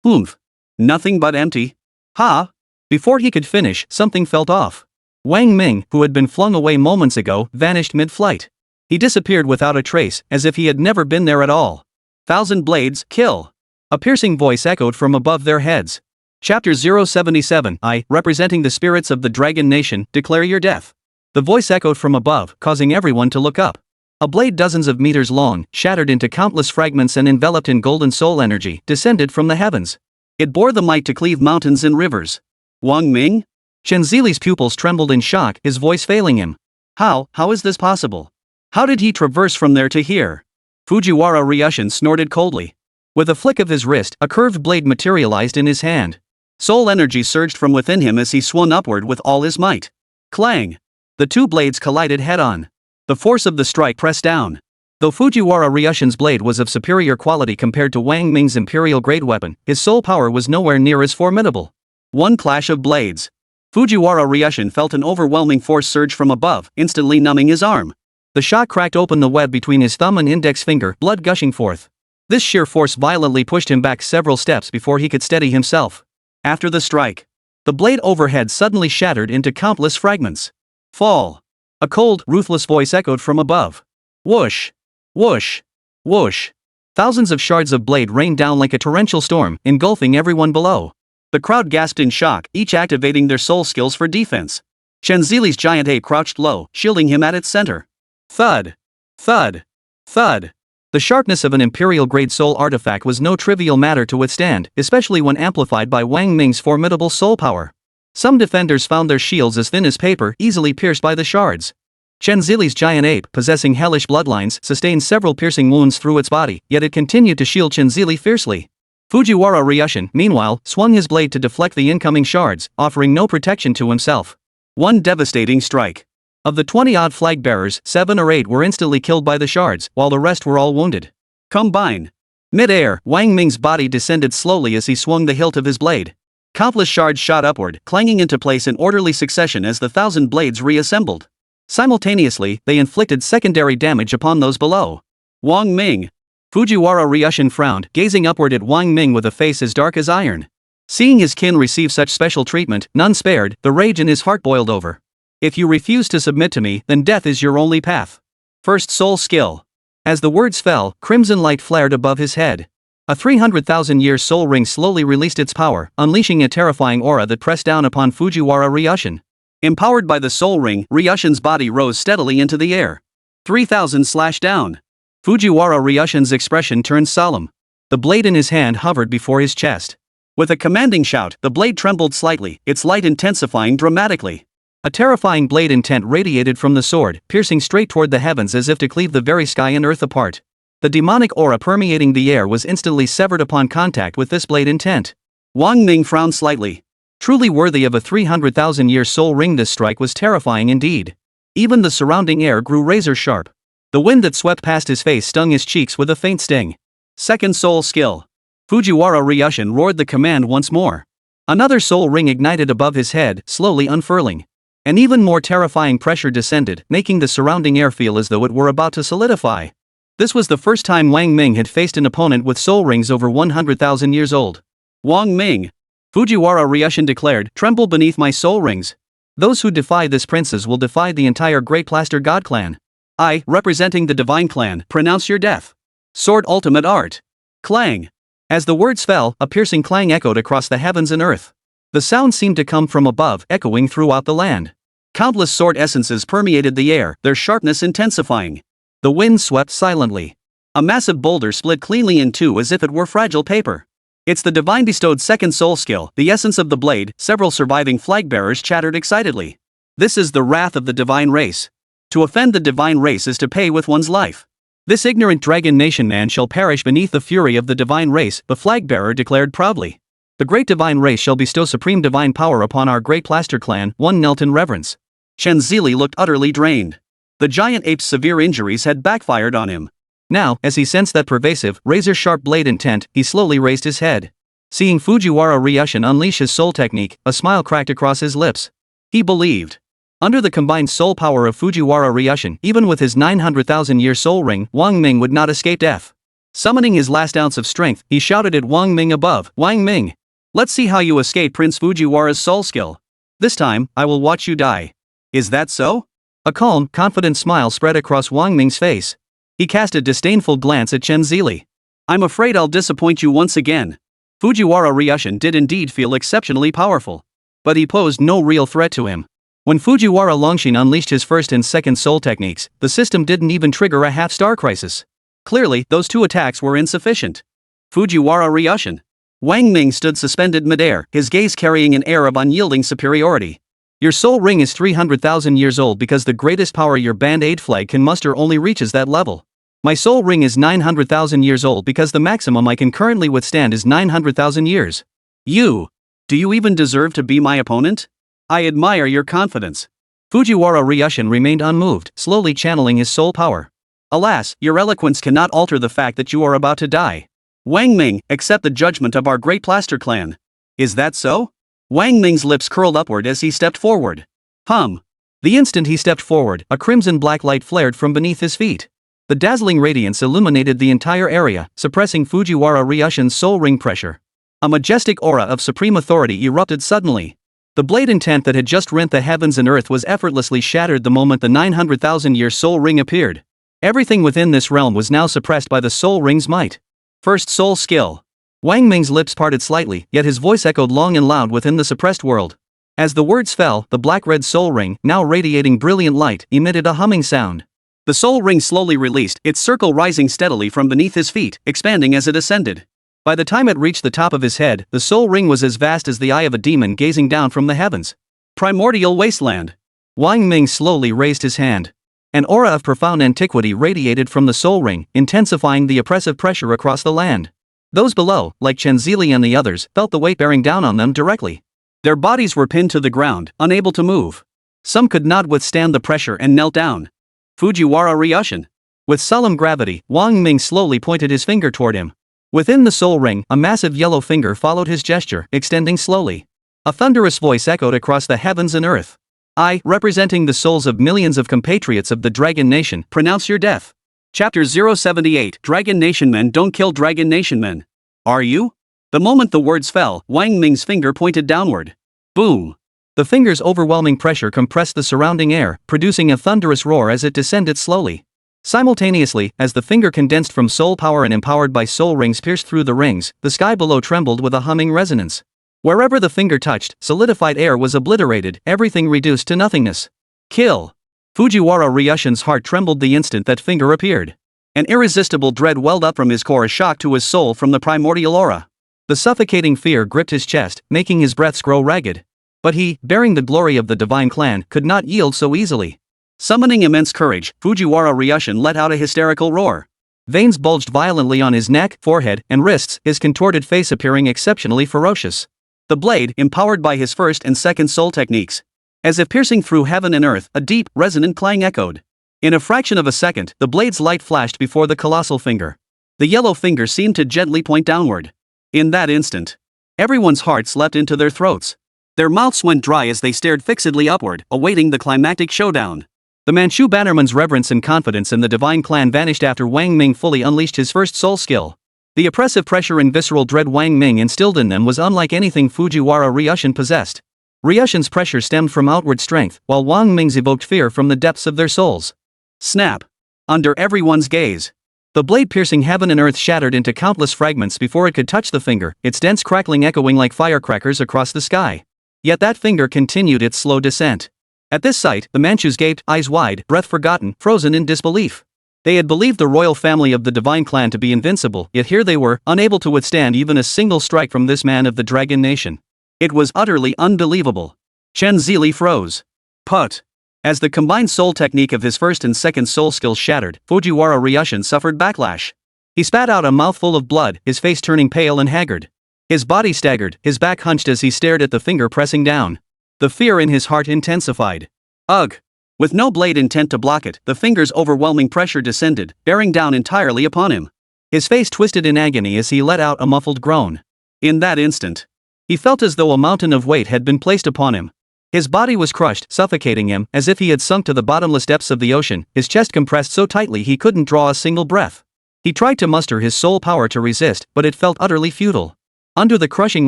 Oomph. Nothing but empty. Ha! Before he could finish, something felt off. Wang Ming, who had been flung away moments ago, vanished mid-flight. He disappeared without a trace, as if he had never been there at all. 1,000 blades, kill! A piercing voice echoed from above their heads. Chapter 077, I, representing the spirits of the Dragon Nation, declare your death. The voice echoed from above, causing everyone to look up. A blade dozens of meters long, shattered into countless fragments and enveloped in golden soul energy, descended from the heavens. It bore the might to cleave mountains and rivers. Wang Ming? Chen Zili's pupils trembled in shock, his voice failing him. How is this possible? How did he traverse from there to here? Fujiwara Ryushin snorted coldly. With a flick of his wrist, a curved blade materialized in his hand. Soul energy surged from within him as he swung upward with all his might. Clang! The two blades collided head-on. The force of the strike pressed down. Though Fujiwara Ryushin's blade was of superior quality compared to Wang Ming's imperial-grade weapon, his soul power was nowhere near as formidable. One clash of blades. Fujiwara Ryushin felt an overwhelming force surge from above, instantly numbing his arm. The shot cracked open the web between his thumb and index finger, blood gushing forth. This sheer force violently pushed him back several steps before he could steady himself. After the strike, the blade overhead suddenly shattered into countless fragments. Fall. A cold, ruthless voice echoed from above. Whoosh. Whoosh. Whoosh. Thousands of shards of blade rained down like a torrential storm, engulfing everyone below. The crowd gasped in shock, each activating their soul skills for defense. Chenzili's giant ape crouched low, shielding him at its center. Thud. Thud. Thud. The sharpness of an imperial-grade soul artifact was no trivial matter to withstand, especially when amplified by Wang Ming's formidable soul power. Some defenders found their shields as thin as paper, easily pierced by the shards. Chenzili's giant ape, possessing hellish bloodlines, sustained several piercing wounds through its body, yet it continued to shield Chenzili fiercely. Fujiwara Ryushin, meanwhile, swung his blade to deflect the incoming shards, offering no protection to himself. One devastating strike. Of the 20-odd flag bearers, 7 or 8 were instantly killed by the shards, while the rest were all wounded. Combine. Mid-air, Wang Ming's body descended slowly as he swung the hilt of his blade. Countless shards shot upward, clanging into place in orderly succession as the 1,000 blades reassembled. Simultaneously, they inflicted secondary damage upon those below. Wang Ming. Fujiwara Ryushin frowned, gazing upward at Wang Ming with a face as dark as iron. Seeing his kin receive such special treatment, none spared, the rage in his heart boiled over. If you refuse to submit to me, then death is your only path. First soul skill. As the words fell, crimson light flared above his head. A 300,000-year soul ring slowly released its power, unleashing a terrifying aura that pressed down upon Fujiwara Ryushin. Empowered by the soul ring, Ryushin's body rose steadily into the air. 3,000 slashed down. Fujiwara Ryushin's expression turned solemn. The blade in his hand hovered before his chest. With a commanding shout, the blade trembled slightly, its light intensifying dramatically. A terrifying blade intent radiated from the sword, piercing straight toward the heavens as if to cleave the very sky and earth apart. The demonic aura permeating the air was instantly severed upon contact with this blade intent. Wang Ming frowned slightly. Truly worthy of a 300,000-year soul ring, this strike was terrifying indeed. Even the surrounding air grew razor sharp. The wind that swept past his face stung his cheeks with a faint sting. Second soul skill. Fujiwara Ryushin roared the command once more. Another soul ring ignited above his head, slowly unfurling. An even more terrifying pressure descended, making the surrounding air feel as though it were about to solidify. This was the first time Wang Ming had faced an opponent with soul rings over 100,000 years old. Wang Ming. Fujiwara Ryushin declared, tremble beneath my soul rings. Those who defy this princess will defy the entire Great Plaster God clan. I, representing the Divine Clan, pronounce your death. Sword Ultimate Art. Clang. As the words fell, a piercing clang echoed across the heavens and earth. The sound seemed to come from above, echoing throughout the land. Countless sword essences permeated the air, their sharpness intensifying. The wind swept silently. A massive boulder split cleanly in two as if it were fragile paper. It's the divine bestowed second soul skill, the essence of the blade. Several surviving flag bearers chattered excitedly. This is the wrath of the divine race. To offend the divine race is to pay with one's life. This ignorant dragon nation man shall perish beneath the fury of the divine race, the flag bearer declared proudly. The great divine race shall bestow supreme divine power upon our Great Plaster clan, one knelt in reverence. Chenzili looked utterly drained. The giant ape's severe injuries had backfired on him. Now, as he sensed that pervasive, razor-sharp blade intent, he slowly raised his head. Seeing Fujiwara Ryushin unleash his soul technique, a smile cracked across his lips. He believed. Under the combined soul power of Fujiwara Ryushin, even with his 900,000-year soul ring, Wang Ming would not escape death. Summoning his last ounce of strength, he shouted at Wang Ming above, Wang Ming. Let's see how you escape Prince Fujiwara's soul skill. This time, I will watch you die. Is that so? A calm, confident smile spread across Wang Ming's face. He cast a disdainful glance at Chenzili. I'm afraid I'll disappoint you once again. Fujiwara Ryushin did indeed feel exceptionally powerful. But he posed no real threat to him. When Fujiwara Longshin unleashed his first and second soul techniques, the system didn't even trigger a half-star crisis. Clearly, those two attacks were insufficient. Fujiwara Ryushin. Wang Ming stood suspended midair, his gaze carrying an air of unyielding superiority. Your soul ring is 300,000 years old because the greatest power your band-aid flag can muster only reaches that level. My soul ring is 900,000 years old because the maximum I can currently withstand is 900,000 years. You. Do you even deserve to be my opponent? I admire your confidence. Fujiwara Ryushin remained unmoved, slowly channeling his soul power. Alas, your eloquence cannot alter the fact that you are about to die. Wang Ming, accept the judgment of our Great Plaster clan. Is that so? Wang Ming's lips curled upward as he stepped forward. Hum. The instant he stepped forward, a crimson-black light flared from beneath his feet. The dazzling radiance illuminated the entire area, suppressing Fujiwara Ryushin's soul ring pressure. A majestic aura of supreme authority erupted suddenly. The blade intent that had just rent the heavens and earth was effortlessly shattered the moment the 900,000-year soul ring appeared. Everything within this realm was now suppressed by the soul ring's might. First soul skill. Wang Ming's lips parted slightly, yet his voice echoed long and loud within the suppressed world. As the words fell, the black-red soul ring, now radiating brilliant light, emitted a humming sound. The soul ring slowly released, its circle rising steadily from beneath his feet, expanding as it ascended. By the time it reached the top of his head, the soul ring was as vast as the eye of a demon gazing down from the heavens. Primordial wasteland. Wang Ming slowly raised his hand. An aura of profound antiquity radiated from the soul ring, intensifying the oppressive pressure across the land. Those below, like Chen Zili and the others, felt the weight bearing down on them directly. Their bodies were pinned to the ground, unable to move. Some could not withstand the pressure and knelt down. Fujiwara Ryushin. With solemn gravity, Wang Ming slowly pointed his finger toward him. Within the soul ring, a massive yellow finger followed his gesture, extending slowly. A thunderous voice echoed across the heavens and earth. I, representing the souls of millions of compatriots of the Dragon Nation, pronounce your death. Chapter 078 Dragon Nation Men don't kill Dragon Nation Men. Are you? The moment the words fell, Wang Ming's finger pointed downward. Boom! The finger's overwhelming pressure compressed the surrounding air, producing a thunderous roar as it descended slowly. Simultaneously, as the finger condensed from soul power and empowered by soul rings pierced through the rings, the sky below trembled with a humming resonance. Wherever the finger touched, solidified air was obliterated, everything reduced to nothingness. Kill! Fujiwara Ryushin's heart trembled the instant that finger appeared. An irresistible dread welled up from his core, a shock to his soul from the primordial aura. The suffocating fear gripped his chest, making his breaths grow ragged. But he, bearing the glory of the divine clan, could not yield so easily. Summoning immense courage, Fujiwara Ryushin let out a hysterical roar. Veins bulged violently on his neck, forehead, and wrists, his contorted face appearing exceptionally ferocious. The blade, empowered by his first and second soul techniques. As if piercing through heaven and earth, a deep, resonant clang echoed. In a fraction of a second, the blade's light flashed before the colossal finger. The yellow finger seemed to gently point downward. In that instant, everyone's hearts leapt into their throats. Their mouths went dry as they stared fixedly upward, awaiting the climactic showdown. The Manchu bannerman's reverence and confidence in the divine clan vanished after Wang Ming fully unleashed his first soul skill. The oppressive pressure and visceral dread Wang Ming instilled in them was unlike anything Fujiwara Ryushin possessed. Ryushin's pressure stemmed from outward strength, while Wang Ming's evoked fear from the depths of their souls. Snap! Under everyone's gaze, the blade piercing heaven and earth shattered into countless fragments before it could touch the finger, its dense crackling echoing like firecrackers across the sky. Yet that finger continued its slow descent. At this sight, the Manchus gaped, eyes wide, breath forgotten, frozen in disbelief. They had believed the royal family of the divine clan to be invincible, yet here they were, unable to withstand even a single strike from this man of the Dragon Nation. It was utterly unbelievable. Chen Zili froze. Put. As the combined soul technique of his first and second soul skills shattered, Fujiwara Ryushin suffered backlash. He spat out a mouthful of blood, his face turning pale and haggard. His body staggered, his back hunched as he stared at the finger pressing down. The fear in his heart intensified. Ugh! With no blade intent to block it, the finger's overwhelming pressure descended, bearing down entirely upon him. His face twisted in agony as he let out a muffled groan. In that instant, he felt as though a mountain of weight had been placed upon him. His body was crushed, suffocating him, as if he had sunk to the bottomless depths of the ocean, his chest compressed so tightly he couldn't draw a single breath. He tried to muster his soul power to resist, but it felt utterly futile. Under the crushing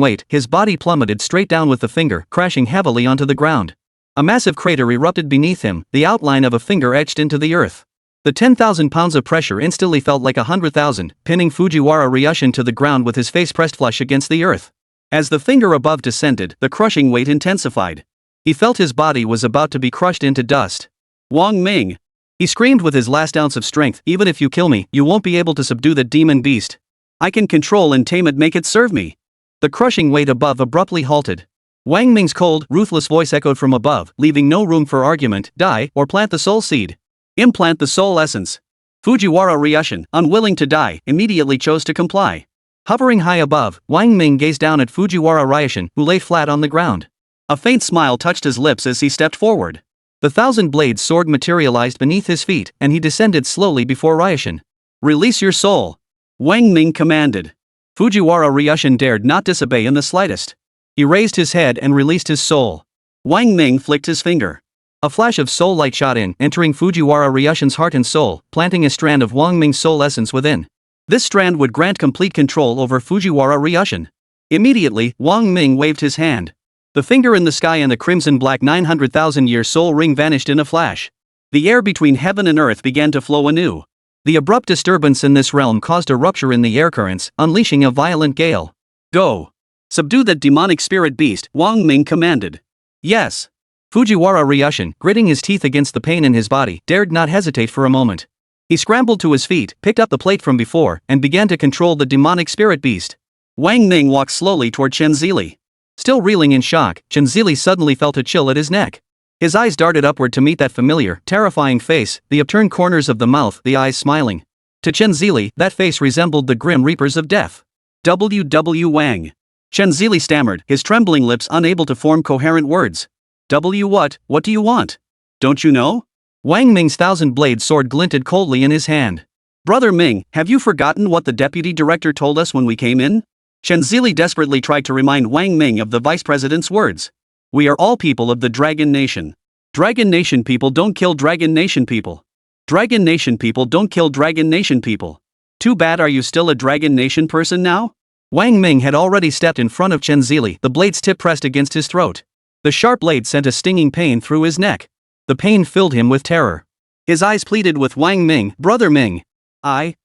weight, his body plummeted straight down with the finger, crashing heavily onto the ground. A massive crater erupted beneath him, the outline of a finger etched into the earth. The 10,000 pounds of pressure instantly felt like 100,000, pinning Fujiwara Ryushin to the ground with his face pressed flush against the earth. As the finger above descended, the crushing weight intensified. He felt his body was about to be crushed into dust. Wang Ming! He screamed with his last ounce of strength, even if you kill me, you won't be able to subdue that demon beast. I can control and tame it, make it serve me. The crushing weight above abruptly halted. Wang Ming's cold, ruthless voice echoed from above, leaving no room for argument. Die, or plant the soul seed. Implant the soul essence. Fujiwara Ryushin, unwilling to die, immediately chose to comply. Hovering high above, Wang Ming gazed down at Fujiwara Ryushin, who lay flat on the ground. A faint smile touched his lips as he stepped forward. The 1,000-blade sword materialized beneath his feet, and he descended slowly before Ryushin. Release your soul. Wang Ming commanded. Fujiwara Ryushin dared not disobey in the slightest. He raised his head and released his soul. Wang Ming flicked his finger. A flash of soul light shot in, entering Fujiwara Ryushin's heart and soul, planting a strand of Wang Ming's soul essence within. This strand would grant complete control over Fujiwara Ryushin. Immediately, Wang Ming waved his hand. The finger in the sky and the crimson-black 900,000-year soul ring vanished in a flash. The air between heaven and earth began to flow anew. The abrupt disturbance in this realm caused a rupture in the air currents, unleashing a violent gale. Go! Subdue that demonic spirit beast, Wang Ming commanded. Yes. Fujiwara Ryushin, gritting his teeth against the pain in his body, dared not hesitate for a moment. He scrambled to his feet, picked up the plate from before, and began to control the demonic spirit beast. Wang Ming walked slowly toward Chen Zili. Still reeling in shock, Chen Zili suddenly felt a chill at his neck. His eyes darted upward to meet that familiar, terrifying face, the upturned corners of the mouth, the eyes smiling. To Chen Zili, that face resembled the grim reapers of death. W. Wang. Chen Zili stammered, his trembling lips unable to form coherent words. What do you want? Don't you know? Wang Ming's thousand-blade sword glinted coldly in his hand. Brother Ming, have you forgotten what the deputy director told us when we came in? Chen Zili desperately tried to remind Wang Ming of the vice president's words. We are all people of the Dragon Nation. Dragon Nation people don't kill Dragon Nation people. Dragon Nation people don't kill Dragon Nation people. Too bad, are you still a Dragon Nation person now? Wang Ming had already stepped in front of Chen Zili, the blade's tip pressed against his throat. The sharp blade sent a stinging pain through his neck. The pain filled him with terror. His eyes pleaded with Wang Ming, Brother Ming. I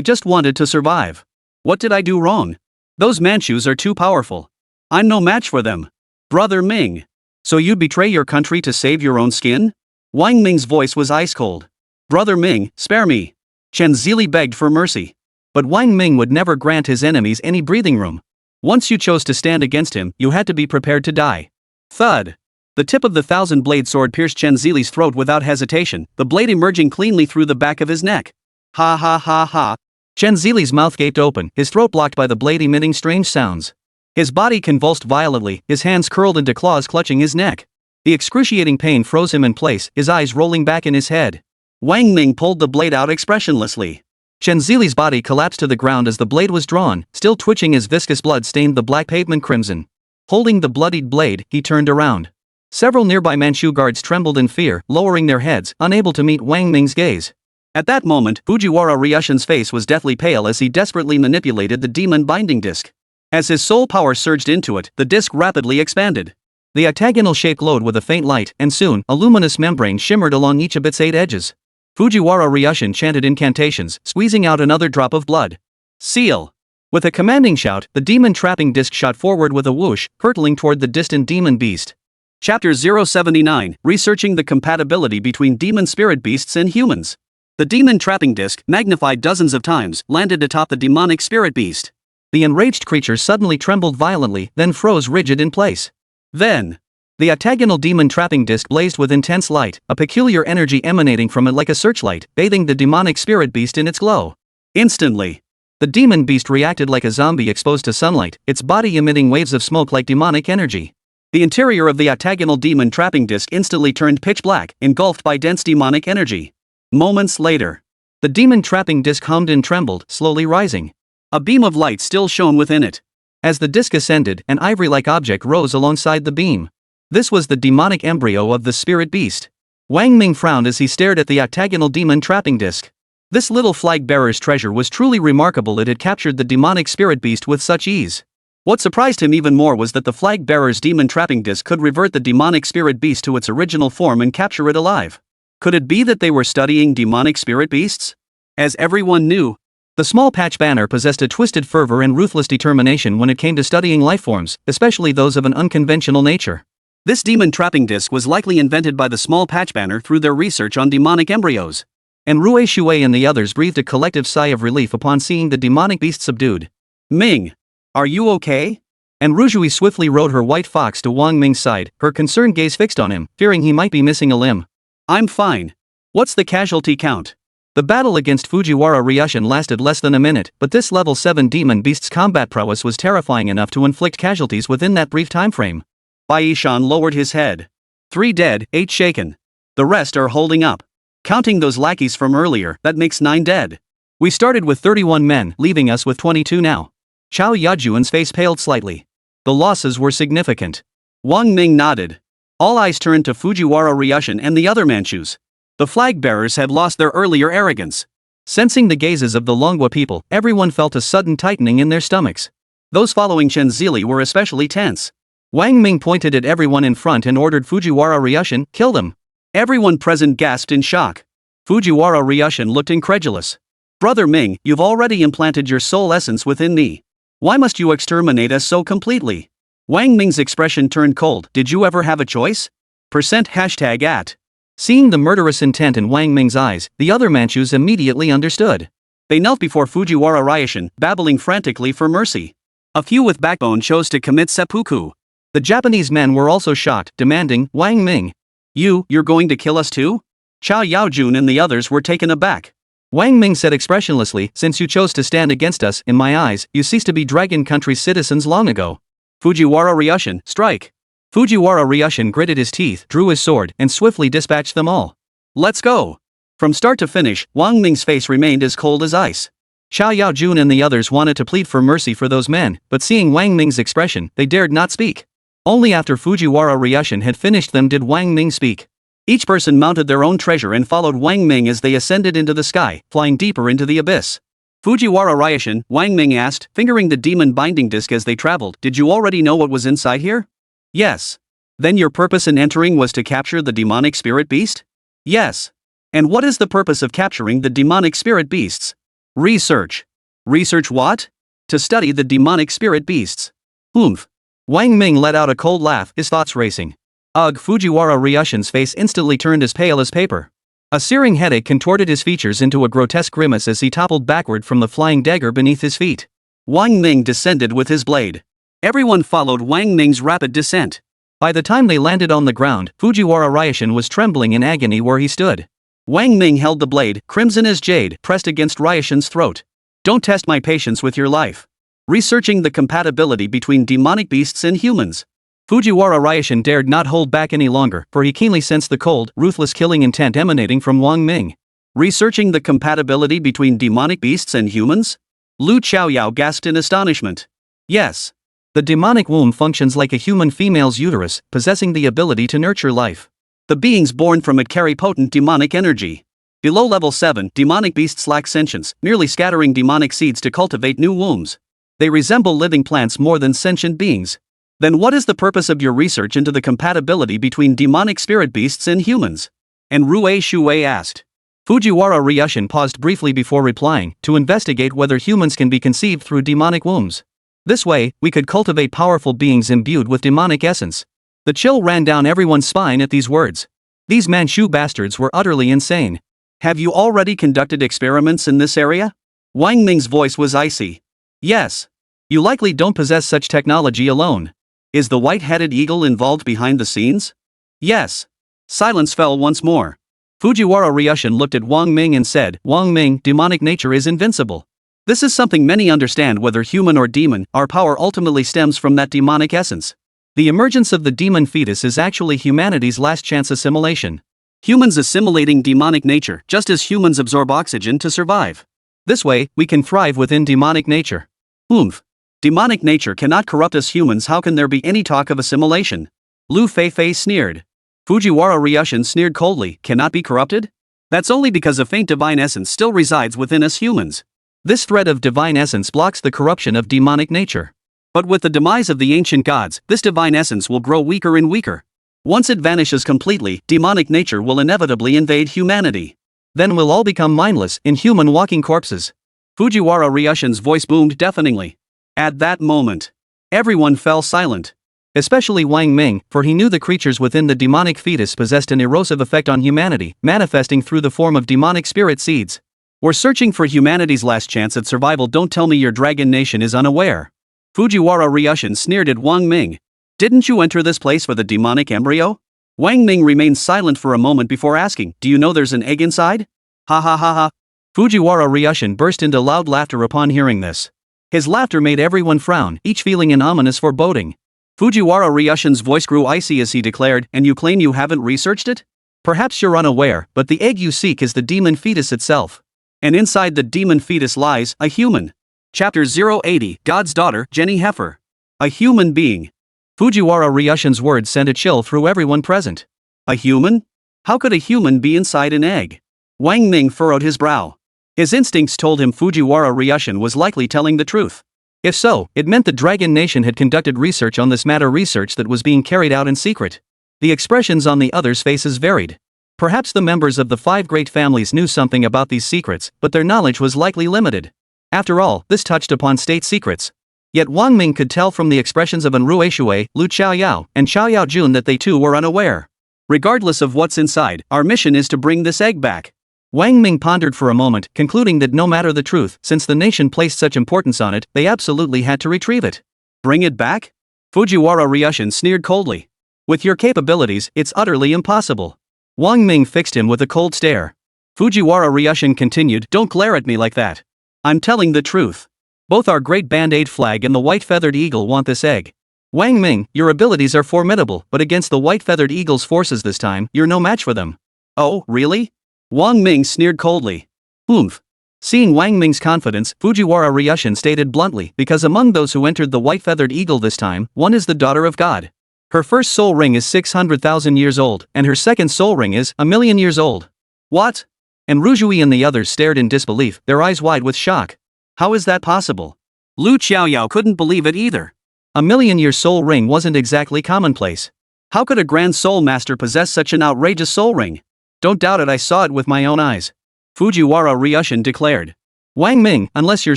just wanted to survive. What did I do wrong? Those Manchus are too powerful. I'm no match for them. Brother Ming. So you'd betray your country to save your own skin? Wang Ming's voice was ice cold. Brother Ming, spare me. Chen Zili begged for mercy. But Wang Ming would never grant his enemies any breathing room. Once you chose to stand against him, you had to be prepared to die. Thud. The tip of the thousand-blade sword pierced Chen Zili's throat without hesitation, the blade emerging cleanly through the back of his neck. Ha ha ha ha. Chen Zili's mouth gaped open, his throat blocked by the blade emitting strange sounds. His body convulsed violently, his hands curled into claws clutching his neck. The excruciating pain froze him in place, his eyes rolling back in his head. Wang Ming pulled the blade out expressionlessly. Chen Zili's body collapsed to the ground as the blade was drawn, still twitching as viscous blood stained the black pavement crimson. Holding the bloodied blade, he turned around. Several nearby Manchu guards trembled in fear, lowering their heads, unable to meet Wang Ming's gaze. At that moment, Fujiwara Ryushin's face was deathly pale as he desperately manipulated the demon binding disc. As his soul power surged into it, the disc rapidly expanded. The octagonal shape glowed with a faint light, and soon, a luminous membrane shimmered along each of its 8 edges. Fujiwara Ryushin chanted incantations, squeezing out another drop of blood. Seal! With a commanding shout, the demon-trapping disc shot forward with a whoosh, hurtling toward the distant demon beast. Chapter 079, Researching the Compatibility Between Demon Spirit Beasts and Humans. The demon-trapping disc, magnified dozens of times, landed atop the demonic spirit beast. The enraged creature suddenly trembled violently, then froze rigid in place. Then, the octagonal demon-trapping disc blazed with intense light, a peculiar energy emanating from it like a searchlight, bathing the demonic spirit beast in its glow. Instantly, the demon beast reacted like a zombie exposed to sunlight, its body emitting waves of smoke like demonic energy. The interior of the octagonal demon-trapping disc instantly turned pitch black, engulfed by dense demonic energy. Moments later, the demon-trapping disc hummed and trembled, slowly rising. A beam of light still shone within it. As the disc ascended, an ivory-like object rose alongside the beam. This was the demonic embryo of the spirit beast. Wang Ming frowned as he stared at the octagonal demon-trapping disc. This little flag-bearer's treasure was truly remarkable. It had captured the demonic spirit beast with such ease. What surprised him even more was that the flag-bearer's demon-trapping disc could revert the demonic spirit beast to its original form and capture it alive. Could it be that they were studying demonic spirit beasts? As everyone knew, the small patch banner possessed a twisted fervor and ruthless determination when it came to studying lifeforms, especially those of an unconventional nature. This demon-trapping disc was likely invented by the small patch banner through their research on demonic embryos. And Rui Shui and the others breathed a collective sigh of relief upon seeing the demonic beast subdued. Ming, are you okay? And Rujui swiftly rode her white fox to Wang Ming's side, her concerned gaze fixed on him, fearing he might be missing a limb. I'm fine. What's the casualty count? The battle against Fujiwara Ryushin lasted less than a minute, but this level 7 demon beast's combat prowess was terrifying enough to inflict casualties within that brief time frame. Bai Yishan lowered his head. 3 dead, 8 shaken. The rest are holding up. Counting those lackeys from earlier, that makes 9 dead. We started with 31 men, leaving us with 22 now. Chao Yajuan's face paled slightly. The losses were significant. Wang Ming nodded. All eyes turned to Fujiwara Ryushin and the other Manchus. The flag bearers had lost their earlier arrogance. Sensing the gazes of the Longwa people, everyone felt a sudden tightening in their stomachs. Those following Chen Zili were especially tense. Wang Ming pointed at everyone in front and ordered Fujiwara Ryushin, kill them. Everyone present gasped in shock. Fujiwara Ryushin looked incredulous. Brother Ming, you've already implanted your soul essence within me. Why must you exterminate us so completely? Wang Ming's expression turned cold. Did you ever have a choice? #@. Seeing the murderous intent in Wang Ming's eyes, the other Manchus immediately understood. They knelt before Fujiwara Ryushin, babbling frantically for mercy. A few with backbone chose to commit seppuku. The Japanese men were also shocked, demanding, Wang Ming. You're going to kill us too? Chao Yaojun and the others were taken aback. Wang Ming said expressionlessly, since you chose to stand against us, in my eyes, you ceased to be Dragon Country's citizens long ago. Fujiwara Ryushin, strike. Fujiwara Ryushin gritted his teeth, drew his sword, and swiftly dispatched them all. Let's go. From start to finish, Wang Ming's face remained as cold as ice. Chao Yaojun and the others wanted to plead for mercy for those men, but seeing Wang Ming's expression, they dared not speak. Only after Fujiwara Ryushin had finished them did Wang Ming speak. Each person mounted their own treasure and followed Wang Ming as they ascended into the sky, flying deeper into the abyss. Fujiwara Ryushin, Wang Ming asked, fingering the demon binding disc as they traveled, did you already know what was inside here? Yes. Then your purpose in entering was to capture the demonic spirit beast? Yes. And what is the purpose of capturing the demonic spirit beasts? Research. Research what? To study the demonic spirit beasts. Oomph. Wang Ming let out a cold laugh, his thoughts racing. Ugh, Fujiwara Ryushin's face instantly turned as pale as paper. A searing headache contorted his features into a grotesque grimace as he toppled backward from the flying dagger beneath his feet. Wang Ming descended with his blade. Everyone followed Wang Ming's rapid descent. By the time they landed on the ground, Fujiwara Ryushin was trembling in agony where he stood. Wang Ming held the blade, crimson as jade, pressed against Ryushin's throat. Don't test my patience with your life. Researching the compatibility between demonic beasts and humans. Fujiwara Ryushin dared not hold back any longer, for he keenly sensed the cold, ruthless killing intent emanating from Wang Ming. Researching the compatibility between demonic beasts and humans? Lu Chaoyao gasped in astonishment. Yes. The demonic womb functions like a human female's uterus, possessing the ability to nurture life. The beings born from it carry potent demonic energy. Below level 7, demonic beasts lack sentience, merely scattering demonic seeds to cultivate new wombs. They resemble living plants more than sentient beings. Then what is the purpose of your research into the compatibility between demonic spirit beasts and humans? And Rue Shui asked. Fujiwara Ryushin paused briefly before replying, to investigate whether humans can be conceived through demonic wombs. This way, we could cultivate powerful beings imbued with demonic essence. The chill ran down everyone's spine at these words. These Manchu bastards were utterly insane. Have you already conducted experiments in this area? Wang Ming's voice was icy. Yes. You likely don't possess such technology alone. Is the white-headed eagle involved behind the scenes? Yes. Silence fell once more. Fujiwara Ryushin looked at Wang Ming and said, Wang Ming, demonic nature is invincible. This is something many understand, whether human or demon, our power ultimately stems from that demonic essence. The emergence of the demon fetus is actually humanity's last chance assimilation. Humans assimilating demonic nature, just as humans absorb oxygen to survive. This way, we can thrive within demonic nature. Oomph. Demonic nature cannot corrupt us humans, how can there be any talk of assimilation? Lu Feifei sneered. Fujiwara Ryushin sneered coldly, cannot be corrupted? That's only because a faint divine essence still resides within us humans. This thread of divine essence blocks the corruption of demonic nature. But with the demise of the ancient gods, this divine essence will grow weaker and weaker. Once it vanishes completely, demonic nature will inevitably invade humanity. Then we'll all become mindless, inhuman walking corpses. Fujiwara Ryushin's voice boomed deafeningly. At that moment, everyone fell silent. Especially Wang Ming, for he knew the creatures within the demonic fetus possessed an erosive effect on humanity, manifesting through the form of demonic spirit seeds. We're searching for humanity's last chance at survival, don't tell me your dragon nation is unaware. Fujiwara Ryushin sneered at Wang Ming. Didn't you enter this place for the demonic embryo? Wang Ming remained silent for a moment before asking, do you know there's an egg inside? Ha ha ha ha. Fujiwara Ryushin burst into loud laughter upon hearing this. His laughter made everyone frown, each feeling an ominous foreboding. Fujiwara Ryushin's voice grew icy as he declared, and you claim you haven't researched it? Perhaps you're unaware, but the egg you seek is the demon fetus itself. And inside the demon fetus lies a human. Chapter 080, God's Daughter, Jenny Heifer. A human being. Fujiwara Ryushin's words sent a chill through everyone present. A human? How could a human be inside an egg? Wang Ming furrowed his brow. His instincts told him Fujiwara Ryushin was likely telling the truth. If so, it meant the Dragon Nation had conducted research on this matter, research that was being carried out in secret. The expressions on the others' faces varied. Perhaps the members of the 5 great families knew something about these secrets, but their knowledge was likely limited. After all, this touched upon state secrets. Yet Wang Ming could tell from the expressions of Enrue Shui, Lu Chaoyao, and Chaoyao Jun that they too were unaware. Regardless of what's inside, our mission is to bring this egg back. Wang Ming pondered for a moment, concluding that no matter the truth, since the nation placed such importance on it, they absolutely had to retrieve it. Bring it back? Fujiwara Ryushin sneered coldly. With your capabilities, it's utterly impossible. Wang Ming fixed him with a cold stare. Fujiwara Ryushin continued, don't glare at me like that. I'm telling the truth. Both our great Band-Aid flag and the white-feathered eagle want this egg. Wang Ming, your abilities are formidable, but against the white-feathered eagle's forces this time, you're no match for them. Oh, really? Wang Ming sneered coldly. Oomph. Seeing Wang Ming's confidence, Fujiwara Ryushin stated bluntly, because among those who entered the white-feathered eagle this time, one is the daughter of God. Her first soul ring is 600,000 years old, and her second soul ring is 1,000,000 years old. What? And Rujui and the others stared in disbelief, their eyes wide with shock. How is that possible? Lu Chaoyao couldn't believe it either. 1,000,000-year soul ring wasn't exactly commonplace. How could a grand soul master possess such an outrageous soul ring? Don't doubt it, I saw it with my own eyes. Fujiwara Ryushin declared. Wang Ming, unless your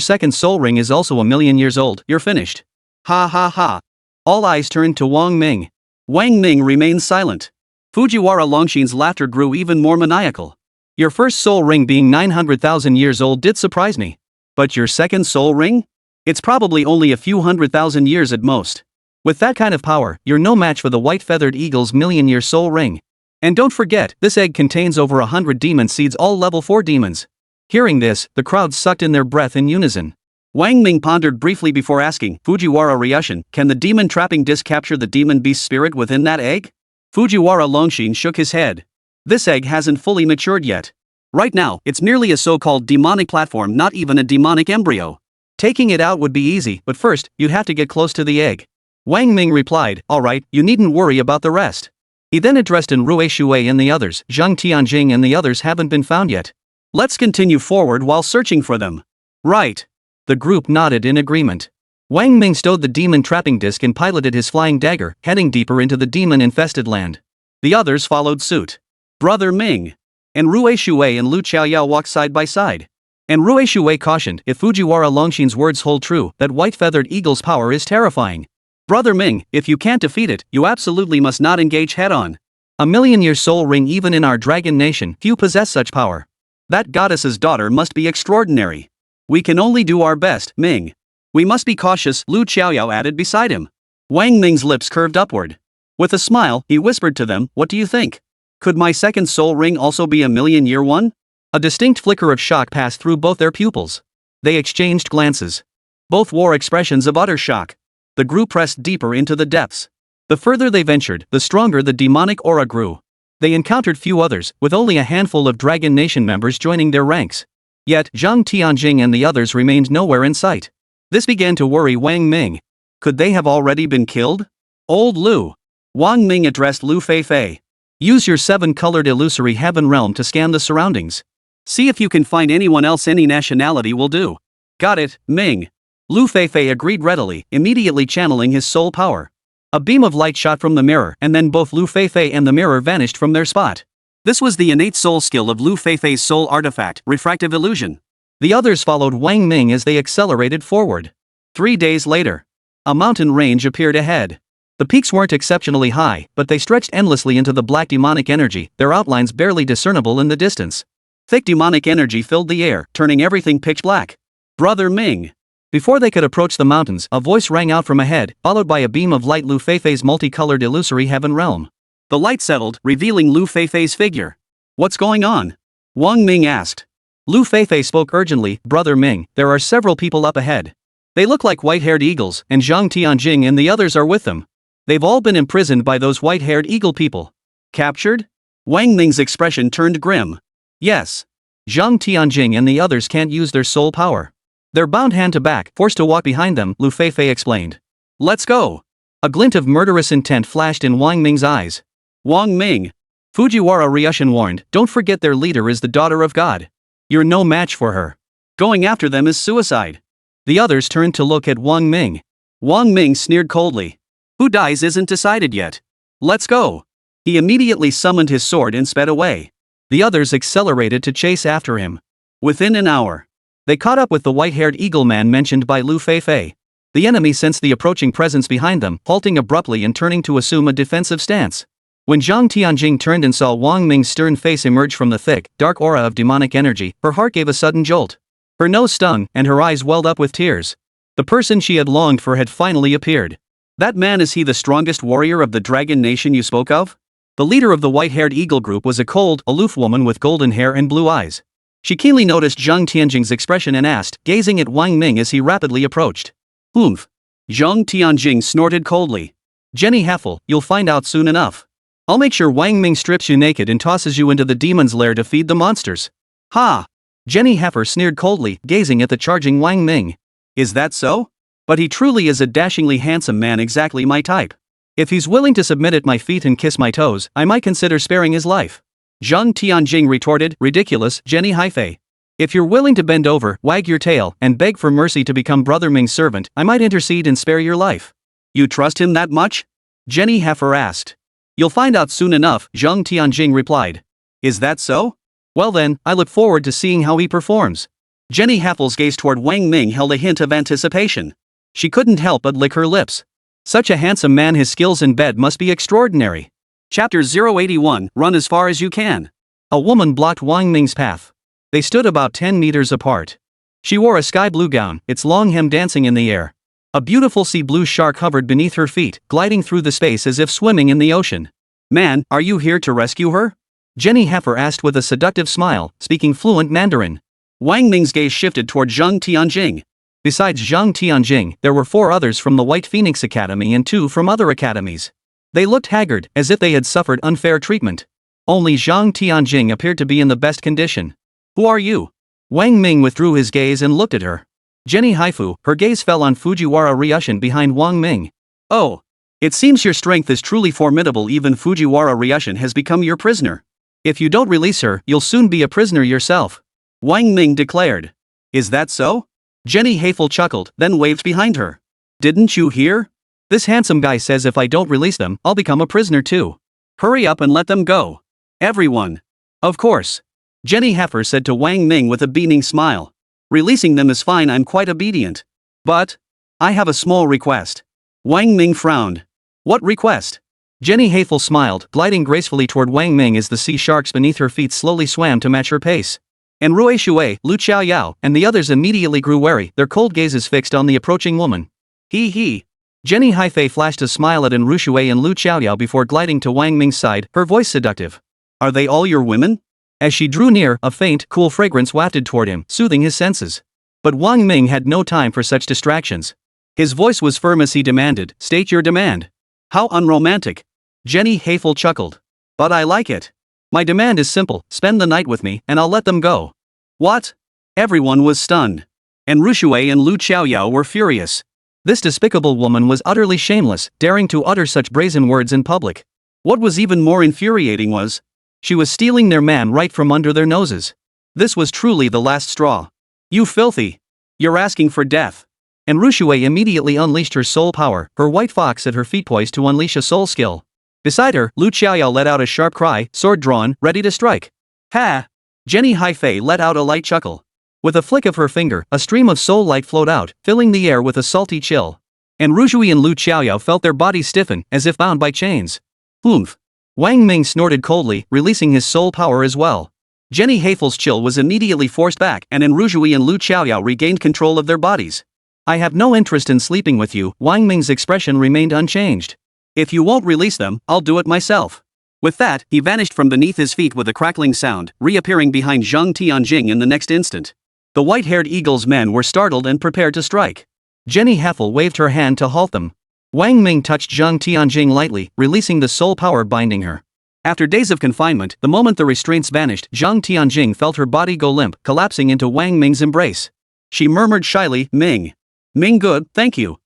second soul ring is also 1,000,000 years old, you're finished. Ha ha ha. All eyes turned to Wang Ming. Wang Ming remained silent. Fujiwara Longshin's laughter grew even more maniacal. Your first soul ring being 900,000 years old did surprise me. But your second soul ring? It's probably only a few 100,000 years at most. With that kind of power, you're no match for the white-feathered eagle's 1,000,000-year soul ring. And don't forget, this egg contains over 100 demon seeds, all level 4 demons. Hearing this, the crowd sucked in their breath in unison. Wang Ming pondered briefly before asking, Fujiwara Ryushin, can the demon trapping disc capture the demon beast spirit within that egg? Fujiwara Longshin shook his head. This egg hasn't fully matured yet. Right now, it's merely a so-called demonic platform, not even a demonic embryo. Taking it out would be easy, but first, you'd have to get close to the egg. Wang Ming replied, alright, you needn't worry about the rest. He then addressed Enrue Shui and the others, Zhang Tianjing and the others haven't been found yet. Let's continue forward while searching for them. Right. The group nodded in agreement. Wang Ming stowed the demon trapping disc and piloted his flying dagger, heading deeper into the demon-infested land. The others followed suit. Brother Ming. Enrue Shui and Lu Chaoyao walked side by side. Enrue Shui cautioned, if Fujiwara Longshin's words hold true, that white-feathered eagle's power is terrifying. Brother Ming, if you can't defeat it, you absolutely must not engage head-on. 1,000,000-year soul ring, even in our Dragon Nation, few possess such power. That goddess's daughter must be extraordinary. We can only do our best, Ming. We must be cautious, Lu Chaoyao added beside him. Wang Ming's lips curved upward. With a smile, he whispered to them, what do you think? Could my second soul ring also be 1,000,000-year one? A distinct flicker of shock passed through both their pupils. They exchanged glances. Both wore expressions of utter shock. The group pressed deeper into the depths. The further they ventured, the stronger the demonic aura grew. They encountered few others, with only a handful of Dragon Nation members joining their ranks. Yet, Zhang Tianjing and the others remained nowhere in sight. This began to worry Wang Ming. Could they have already been killed? Old Lu. Wang Ming addressed Lu Feifei. Use your 7-colored illusory heaven realm to scan the surroundings. See if you can find anyone else, any nationality will do. Got it, Ming. Lu Feifei agreed readily, immediately channeling his soul power. A beam of light shot from the mirror, and then both Lu Feifei and the mirror vanished from their spot. This was the innate soul skill of Lu Feifei's soul artifact, refractive illusion. The others followed Wang Ming as they accelerated forward. 3 days later, a mountain range appeared ahead. The peaks weren't exceptionally high, but they stretched endlessly into the black demonic energy, their outlines barely discernible in the distance. Thick demonic energy filled the air, turning everything pitch black. Brother Ming. Before they could approach the mountains, a voice rang out from ahead, followed by a beam of light, Lu Feifei's multicolored illusory heaven realm. The light settled, revealing Lu Feifei's figure. What's going on? Wang Ming asked. Lu Feifei spoke urgently, Brother Ming, there are several people up ahead. They look like white-haired eagles, and Zhang Tianjing and the others are with them. They've all been imprisoned by those white-haired eagle people. Captured? Wang Ming's expression turned grim. Yes. Zhang Tianjing and the others can't use their soul power. They're bound hand to back, forced to walk behind them, Lu Feifei explained. Let's go. A glint of murderous intent flashed in Wang Ming's eyes. Wang Ming. Fujiwara Ryushin warned, don't forget their leader is the daughter of God. You're no match for her. Going after them is suicide. The others turned to look at Wang Ming. Wang Ming sneered coldly. Who dies isn't decided yet. Let's go. He immediately summoned his sword and sped away. The others accelerated to chase after him. Within an hour, they caught up with the white-haired eagle man mentioned by Lu Feifei. The enemy sensed the approaching presence behind them, halting abruptly and turning to assume a defensive stance. When Zhang Tianjing turned and saw Wang Ming's stern face emerge from the thick, dark aura of demonic energy, her heart gave a sudden jolt. Her nose stung, and her eyes welled up with tears. The person she had longed for had finally appeared. That man, is he the strongest warrior of the Dragon Nation you spoke of? The leader of the white-haired eagle group was a cold, aloof woman with golden hair and blue eyes. She keenly noticed Zhang Tianjing's expression and asked, gazing at Wang Ming as he rapidly approached. Oomph. Zhang Tianjing snorted coldly. Jenny Heffel, you'll find out soon enough. I'll make sure Wang Ming strips you naked and tosses you into the demon's lair to feed the monsters. Ha! Jenny Heifer sneered coldly, gazing at the charging Wang Ming. Is that so? But he truly is a dashingly handsome man, exactly my type. If he's willing to submit at my feet and kiss my toes, I might consider sparing his life. Zhang Tianjing retorted, ridiculous, Jenny Haifei. If you're willing to bend over, wag your tail, and beg for mercy to become Brother Ming's servant, I might intercede and spare your life. You trust him that much? Jenny Heifer asked. You'll find out soon enough, Zhang Tianjing replied. Is that so? Well then, I look forward to seeing how he performs. Jenny Heffel's gaze toward Wang Ming held a hint of anticipation. She couldn't help but lick her lips. Such a handsome man, his skills in bed must be extraordinary. Chapter 081, Run as far as you can. A woman blocked Wang Ming's path. They stood about 10 meters apart. She wore a sky blue gown, its long hem dancing in the air. A beautiful sea blue shark hovered beneath her feet, gliding through the space as if swimming in the ocean. Man, are you here to rescue her? Jenny Heifer asked with a seductive smile, speaking fluent Mandarin. Wang Ming's gaze shifted toward Zhang Tianjing. Besides Zhang Tianjing, there were 4 others from the White Phoenix Academy and 2 from other academies. They looked haggard, as if they had suffered unfair treatment. Only Zhang Tianjing appeared to be in the best condition. Who are you? Wang Ming withdrew his gaze and looked at her. Jenny Haifu, her gaze fell on Fujiwara Ryushin behind Wang Ming. Oh. It seems your strength is truly formidable. Even Fujiwara Ryushin has become your prisoner. If you don't release her, you'll soon be a prisoner yourself. Wang Ming declared. Is that so? Jenny Haifel chuckled, then waved behind her. Didn't you hear? This handsome guy says if I don't release them, I'll become a prisoner too. Hurry up and let them go. Everyone. Of course. Jenny Heifer said to Wang Ming with a beaming smile. Releasing them is fine, I'm quite obedient. But I have a small request. Wang Ming frowned. What request? Jenny Haifel smiled, gliding gracefully toward Wang Ming as the sea sharks beneath her feet slowly swam to match her pace. And Rui Shui, Lu Xiaoyao, and the others immediately grew wary, their cold gazes fixed on the approaching woman. He. Jenny Haifei flashed a smile at Enru Shui and Lu Xiaoyao before gliding to Wang Ming's side, her voice seductive. Are they all your women? As she drew near, a faint, cool fragrance wafted toward him, soothing his senses. But Wang Ming had no time for such distractions. His voice was firm as he demanded, state your demand. How unromantic. Jenny Haifel chuckled. But I like it. My demand is simple, spend the night with me, and I'll let them go. What? Everyone was stunned. And Rushui and Lu Xiaoyao were furious. This despicable woman was utterly shameless, daring to utter such brazen words in public. What was even more infuriating was, she was stealing their man right from under their noses. This was truly the last straw. You filthy. You're asking for death. And Rushui immediately unleashed her soul power, her white fox at her feet poised to unleash a soul skill. Beside her, Lu Xiaoyao let out a sharp cry, sword drawn, ready to strike. Ha! Jenny Haifei let out a light chuckle. With a flick of her finger, a stream of soul light flowed out, filling the air with a salty chill. And Rushui and Lu Xiaoyao felt their bodies stiffen, as if bound by chains. Oomph! Wang Ming snorted coldly, releasing his soul power as well. Jenny Haifel's chill was immediately forced back, and Enrujui and Lu Xiaoyao regained control of their bodies. I have no interest in sleeping with you, Wang Ming's expression remained unchanged. If you won't release them, I'll do it myself. With that, he vanished from beneath his feet with a crackling sound, reappearing behind Zhang Tianjing in the next instant. The white-haired eagle's men were startled and prepared to strike. Jenny Heffel waved her hand to halt them. Wang Ming touched Zhang Tianjing lightly, releasing the soul power binding her. After days of confinement, the moment the restraints vanished, Zhang Tianjing felt her body go limp, collapsing into Wang Ming's embrace. She murmured shyly, Ming. Ming good, thank you.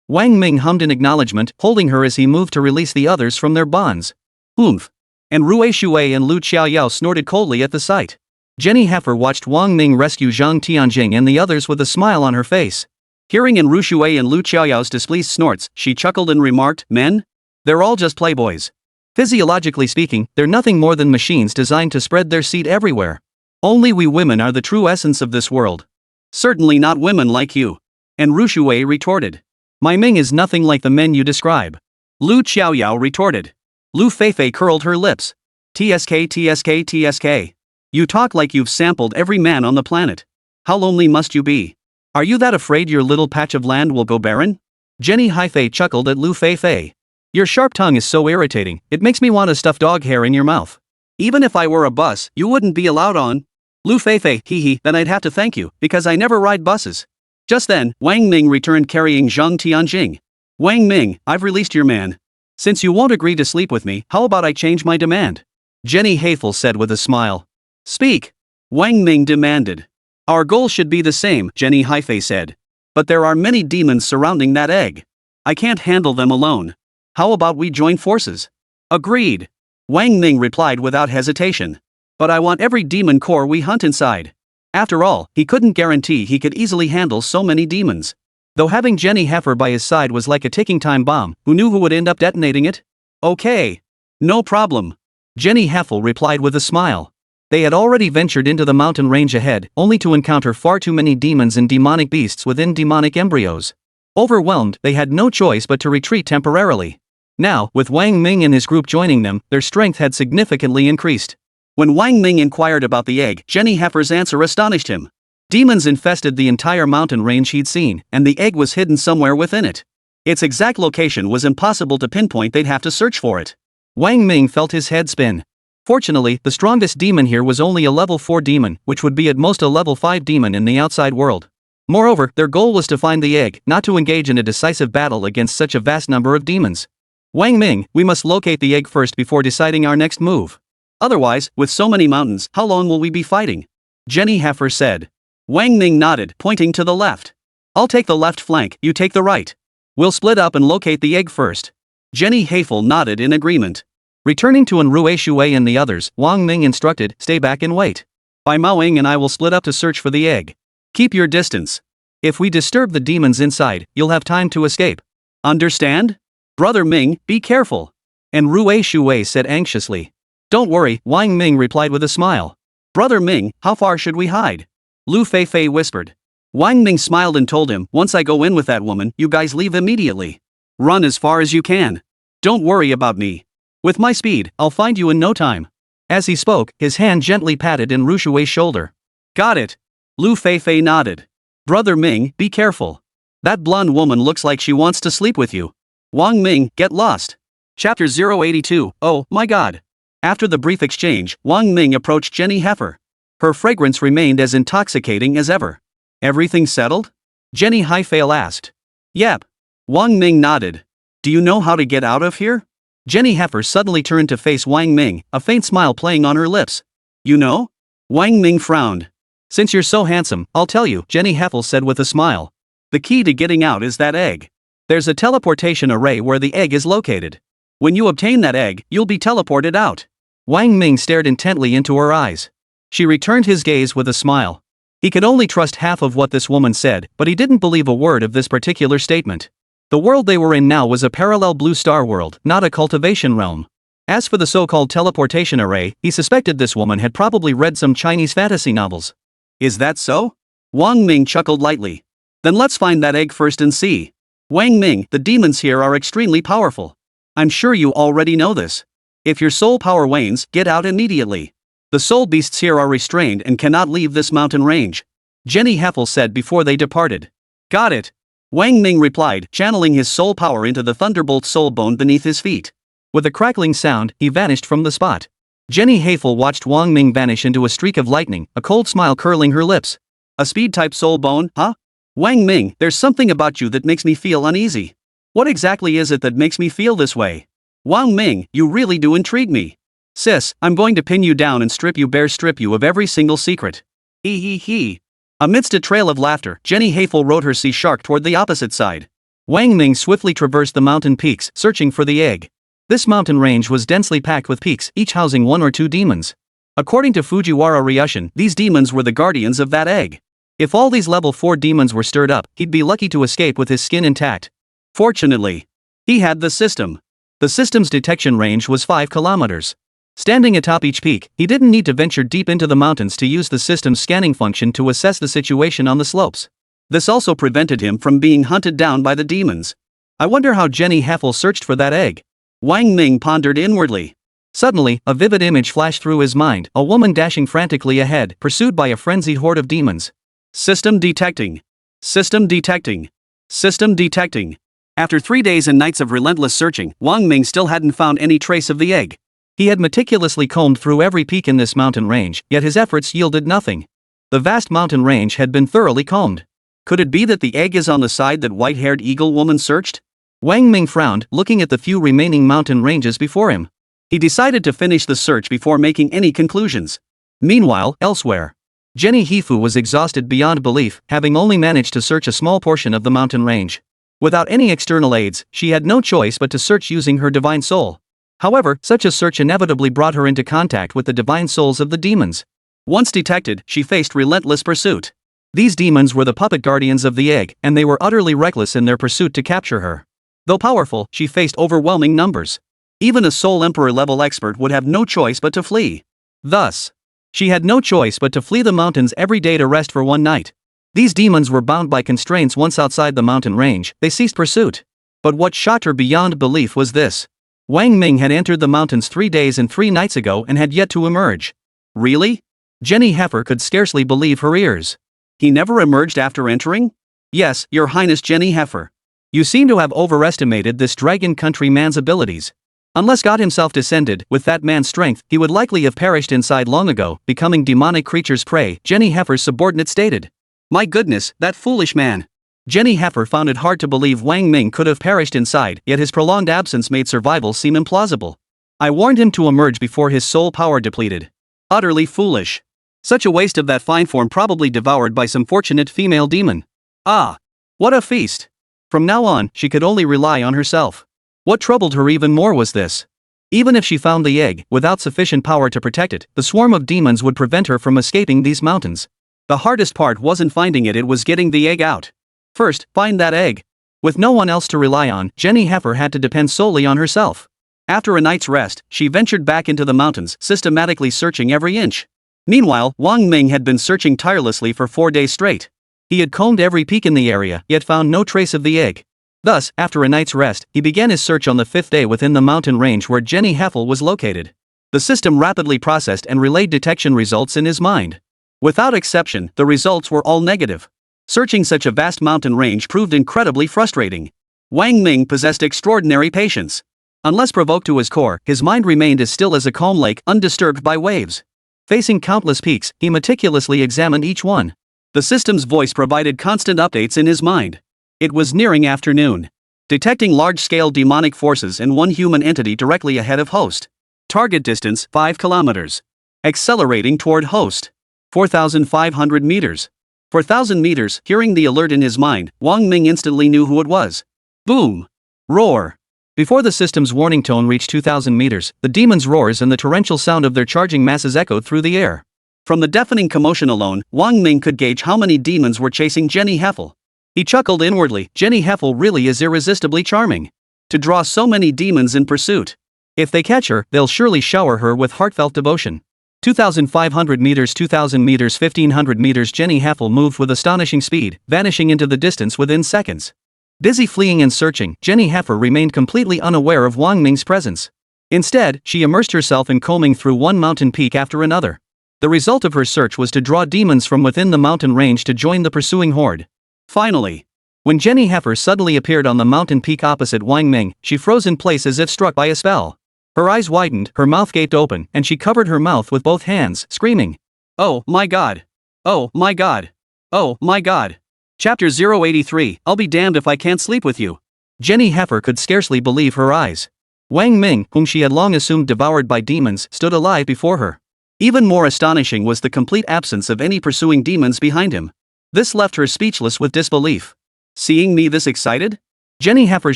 Wang Ming hummed in acknowledgement, holding her as he moved to release the others from their bonds. Oomph. And Rui Shui and Lu Xiaoyao snorted coldly at the sight. Jenny Heifer watched Wang Ming rescue Zhang Tianjing and the others with a smile on her face. Hearing in Ru Shui and Lu Xiaoyao's displeased snorts, she chuckled and remarked, "Men? They're all just playboys. Physiologically speaking, they're nothing more than machines designed to spread their seed everywhere. Only we women are the true essence of this world. Certainly not women like you." And Ru Shui retorted. "My Ming is nothing like the men you describe." Lu Xiaoyao retorted. Lu Feifei curled her lips. "TSK TSK TSK. You talk like you've sampled every man on the planet. How lonely must you be? Are you that afraid your little patch of land will go barren?" Jenny Haifei chuckled at Lu Feifei. "Your sharp tongue is so irritating, it makes me want to stuff dog hair in your mouth. Even if I were a bus, you wouldn't be allowed on." Lu Feifei, hee, "Then I'd have to thank you, because I never ride buses." Just then, Wang Ming returned carrying Zhang Tianjing. "Wang Ming, I've released your man. Since you won't agree to sleep with me, how about I change my demand?" Jenny Haifel said with a smile. "Speak," Wang Ming demanded. "Our goal should be the same," Jenny Haifei said. "But there are many demons surrounding that egg. I can't handle them alone. How about we join forces?" "Agreed," Wang Ming replied without hesitation. "But I want every demon core we hunt inside." After all, he couldn't guarantee he could easily handle so many demons. Though having Jenny Heifer by his side was like a ticking time bomb, who knew who would end up detonating it? "Okay. No problem," Jenny Heifer replied with a smile. They had already ventured into the mountain range ahead, only to encounter far too many demons and demonic beasts within demonic embryos. Overwhelmed, they had no choice but to retreat temporarily. Now, with Wang Ming and his group joining them, their strength had significantly increased. When Wang Ming inquired about the egg, Jenny Heifer's answer astonished him. Demons infested the entire mountain range he'd seen, and the egg was hidden somewhere within it. Its exact location was impossible to pinpoint, they'd have to search for it. Wang Ming felt his head spin. Fortunately, the strongest demon here was only a level 4 demon, which would be at most a level 5 demon in the outside world. Moreover, their goal was to find the egg, not to engage in a decisive battle against such a vast number of demons. "Wang Ming, we must locate the egg first before deciding our next move. Otherwise, with so many mountains, how long will we be fighting?" Jenny Heifer said. Wang Ming nodded, pointing to the left. "I'll take the left flank, you take the right. We'll split up and locate the egg first." Jenny Heifer nodded in agreement. Returning to Rui Shui and the others, Wang Ming instructed, "Stay back and wait. Bai Maoing and I will split up to search for the egg. Keep your distance. If we disturb the demons inside, you'll have time to escape. Understand? Brother Ming, be careful." And Rui Shui said anxiously. "Don't worry," Wang Ming replied with a smile. "Brother Ming, how far should we hide?" Lu Feifei whispered. Wang Ming smiled and told him, "Once I go in with that woman, you guys leave immediately. Run as far as you can. Don't worry about me. With my speed, I'll find you in no time." As he spoke, his hand gently patted in Ru Shui's shoulder. "Got it." Lu Feifei nodded. "Brother Ming, be careful. That blonde woman looks like she wants to sleep with you. Wang Ming, get lost." Chapter 082, Oh, my God. After the brief exchange, Wang Ming approached Jenny Heifer. Her fragrance remained as intoxicating as ever. "Everything settled?" Jenny Heifer asked. "Yep." Wang Ming nodded. "Do you know how to get out of here?" Jenny Heifer suddenly turned to face Wang Ming, a faint smile playing on her lips. "You know?" Wang Ming frowned. "Since you're so handsome, I'll tell you," Jenny Heifer said with a smile. "The key to getting out is that egg. There's a teleportation array where the egg is located. When you obtain that egg, you'll be teleported out." Wang Ming stared intently into her eyes. She returned his gaze with a smile. He could only trust half of what this woman said, but he didn't believe a word of this particular statement. The world they were in now was a parallel blue star world, not a cultivation realm. As for the so-called teleportation array, he suspected this woman had probably read some Chinese fantasy novels. "Is that so?" Wang Ming chuckled lightly. "Then let's find that egg first and see. Wang Ming, the demons here are extremely powerful. I'm sure you already know this. If your soul power wanes, get out immediately. The soul beasts here are restrained and cannot leave this mountain range," Jenny Heifer said before they departed. "Got it," Wang Ming replied, channeling his soul power into the thunderbolt soul bone beneath his feet. With a crackling sound, he vanished from the spot. Jenny Heifer watched Wang Ming vanish into a streak of lightning, a cold smile curling her lips. "A speed-type soul bone, huh? Wang Ming, there's something about you that makes me feel uneasy. What exactly is it that makes me feel this way? Wang Ming, you really do intrigue me. Sis, I'm going to pin you down and strip you of every single secret." He. Amidst a trail of laughter, Jenny Heifer rode her sea shark toward the opposite side. Wang Ming swiftly traversed the mountain peaks, searching for the egg. This mountain range was densely packed with peaks, each housing one or two demons. According to Fujiwara Ryushin, these demons were the guardians of that egg. If all these level 4 demons were stirred up, he'd be lucky to escape with his skin intact. Fortunately, he had the system. The system's detection range was 5 kilometers. Standing atop each peak, he didn't need to venture deep into the mountains to use the system's scanning function to assess the situation on the slopes. This also prevented him from being hunted down by the demons. I wonder how Jenny Heffel searched for that egg. Wang Ming pondered inwardly. Suddenly, a vivid image flashed through his mind, a woman dashing frantically ahead, pursued by a frenzied horde of demons. System detecting. System detecting. System detecting. After 3 days and nights of relentless searching, Wang Ming still hadn't found any trace of the egg. He had meticulously combed through every peak in this mountain range, yet his efforts yielded nothing. The vast mountain range had been thoroughly combed. Could it be that the egg is on the side that white-haired eagle woman searched? Wang Ming frowned, looking at the few remaining mountain ranges before him. He decided to finish the search before making any conclusions. Meanwhile, elsewhere, Jenny Hifu was exhausted beyond belief, having only managed to search a small portion of the mountain range. Without any external aids, she had no choice but to search using her divine soul. However, such a search inevitably brought her into contact with the divine souls of the demons. Once detected, she faced relentless pursuit. These demons were the puppet guardians of the egg, and they were utterly reckless in their pursuit to capture her. Though powerful, she faced overwhelming numbers. Even a Soul Emperor-level expert would have no choice but to flee. Thus, she had no choice but to flee the mountains every day to rest for one night. These demons were bound by constraints once outside the mountain range, they ceased pursuit. But what shocked her beyond belief was this. Wang Ming had entered the mountains 3 days and 3 nights ago and had yet to emerge. Really? Jenny Heifer could scarcely believe her ears. He never emerged after entering? Yes, Your Highness Jenny Heifer. You seem to have overestimated this dragon country man's abilities. Unless God himself descended, with that man's strength, he would likely have perished inside long ago, becoming demonic creatures' prey, Jenny Heifer's subordinate stated. My goodness, that foolish man. Jenny Heifer found it hard to believe Wang Ming could have perished inside, yet his prolonged absence made survival seem implausible. I warned him to emerge before his soul power depleted. Utterly foolish. Such a waste of that fine form probably devoured by some fortunate female demon. Ah! What a feast! From now on, she could only rely on herself. What troubled her even more was this. Even if she found the egg, without sufficient power to protect it, the swarm of demons would prevent her from escaping these mountains. The hardest part wasn't finding it was getting the egg out. First, find that egg. With no one else to rely on, Jenny Heifer had to depend solely on herself. After a night's rest, she ventured back into the mountains, systematically searching every inch. Meanwhile, Wang Ming had been searching tirelessly for 4 days straight. He had combed every peak in the area, yet found no trace of the egg. Thus, after a night's rest, he began his search on the 5th day within the mountain range where Jenny Heifer was located. The system rapidly processed and relayed detection results in his mind. Without exception, the results were all negative. Searching such a vast mountain range proved incredibly frustrating. Wang Ming possessed extraordinary patience. Unless provoked to his core, his mind remained as still as a calm lake, undisturbed by waves. Facing countless peaks, he meticulously examined each one. The system's voice provided constant updates in his mind. It was nearing afternoon. Detecting large-scale demonic forces and one human entity directly ahead of host. Target distance, 5 kilometers. Accelerating toward host. 4,500 meters. 4,000 meters, hearing the alert in his mind, Wang Ming instantly knew who it was. Boom! Roar! Before the system's warning tone reached 2,000 meters, the demons' roars and the torrential sound of their charging masses echoed through the air. From the deafening commotion alone, Wang Ming could gauge how many demons were chasing Jenny Heifer. He chuckled inwardly, Jenny Heifer really is irresistibly charming. To draw so many demons in pursuit. If they catch her, they'll surely shower her with heartfelt devotion. 2,500 meters, 2,000 meters, 1,500 meters. Jenny Heifer moved with astonishing speed, vanishing into the distance within seconds. Busy fleeing and searching, Jenny Heifer remained completely unaware of Wang Ming's presence. Instead, she immersed herself in combing through one mountain peak after another. The result of her search was to draw demons from within the mountain range to join the pursuing horde. Finally, when Jenny Heifer suddenly appeared on the mountain peak opposite Wang Ming, she froze in place as if struck by a spell. Her eyes widened, her mouth gaped open, and she covered her mouth with both hands, screaming, "Oh my God! Oh my God! Oh my God!" Chapter 083, I'll be damned if I can't sleep with you. Jenny Heifer could scarcely believe her eyes. Wang Ming, whom she had long assumed devoured by demons, stood alive before her. Even more astonishing was the complete absence of any pursuing demons behind him. This left her speechless with disbelief. Seeing me this excited? Jenny Heifer's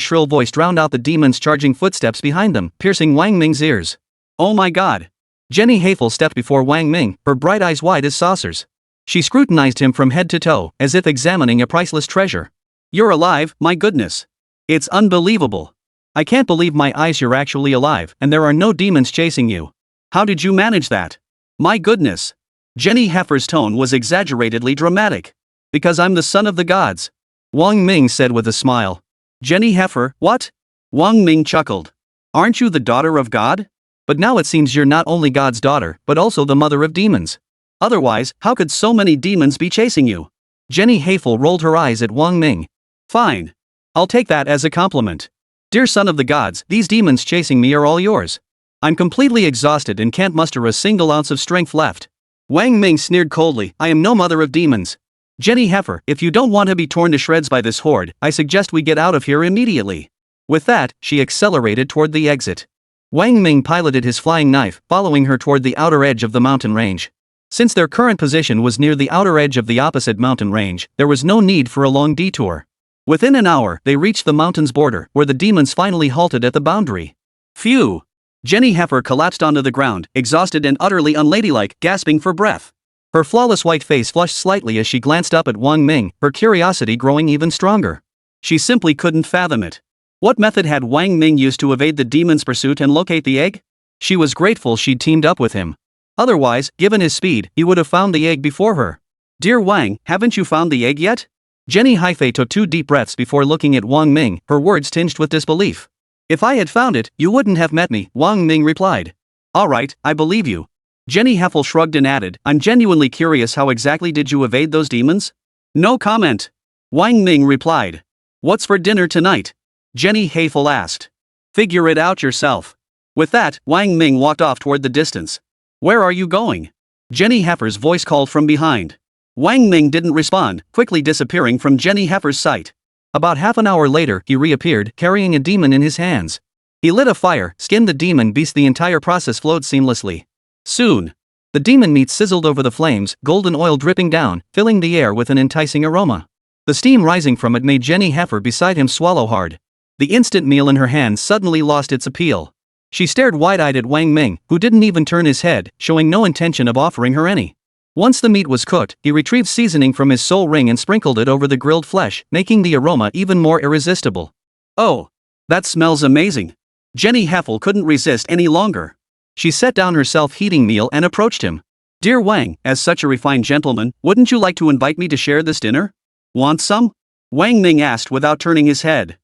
shrill voice drowned out the demon's charging footsteps behind them, piercing Wang Ming's ears. Oh my god! Jenny Heifer stepped before Wang Ming, her bright eyes wide as saucers. She scrutinized him from head to toe, as if examining a priceless treasure. You're alive, my goodness. It's unbelievable. I can't believe my eyes, you're actually alive, and there are no demons chasing you. How did you manage that? My goodness. Jenny Heifer's tone was exaggeratedly dramatic. Because I'm the son of the gods. Wang Ming said with a smile. Jenny Heifer, what? Wang Ming chuckled. Aren't you the daughter of God? But now it seems you're not only God's daughter, but also the mother of demons. Otherwise, how could so many demons be chasing you? Jenny Heifer rolled her eyes at Wang Ming. Fine. I'll take that as a compliment. Dear son of the gods, these demons chasing me are all yours. I'm completely exhausted and can't muster a single ounce of strength left. Wang Ming sneered coldly, I am no mother of demons. Jenny Heifer, if you don't want to be torn to shreds by this horde, I suggest we get out of here immediately. With that, she accelerated toward the exit. Wang Ming piloted his flying knife, following her toward the outer edge of the mountain range. Since their current position was near the outer edge of the opposite mountain range, there was no need for a long detour. Within an hour, they reached the mountain's border, where the demons finally halted at the boundary. Phew! Jenny Heifer collapsed onto the ground, exhausted and utterly unladylike, gasping for breath. Her flawless white face flushed slightly as she glanced up at Wang Ming, her curiosity growing even stronger. She simply couldn't fathom it. What method had Wang Ming used to evade the demon's pursuit and locate the egg? She was grateful she'd teamed up with him. Otherwise, given his speed, he would have found the egg before her. Dear Wang, haven't you found the egg yet? Jenny Heifer took 2 deep breaths before looking at Wang Ming, her words tinged with disbelief. If I had found it, you wouldn't have met me, Wang Ming replied. Alright, I believe you. Jenny Heifer shrugged and added, I'm genuinely curious, how exactly did you evade those demons? No comment. Wang Ming replied. What's for dinner tonight? Jenny Heifer asked. Figure it out yourself. With that, Wang Ming walked off toward the distance. Where are you going? Jenny Heifer's voice called from behind. Wang Ming didn't respond, quickly disappearing from Jenny Heifer's sight. About half an hour later, he reappeared, carrying a demon in his hands. He lit a fire, skinned the demon beast. The entire process flowed seamlessly. Soon, the demon meat sizzled over the flames, golden oil dripping down, filling the air with an enticing aroma. The steam rising from it made Jenny Heifer beside him swallow hard. The instant meal in her hands suddenly lost its appeal. She stared wide-eyed at Wang Ming, who didn't even turn his head, showing no intention of offering her any. Once the meat was cooked, he retrieved seasoning from his soul ring and sprinkled it over the grilled flesh, making the aroma even more irresistible. Oh, that smells amazing. Jenny Heifer couldn't resist any longer. She set down her self-heating meal and approached him. Dear Wang, as such a refined gentleman, wouldn't you like to invite me to share this dinner? Want some? Wang Ming asked without turning his head.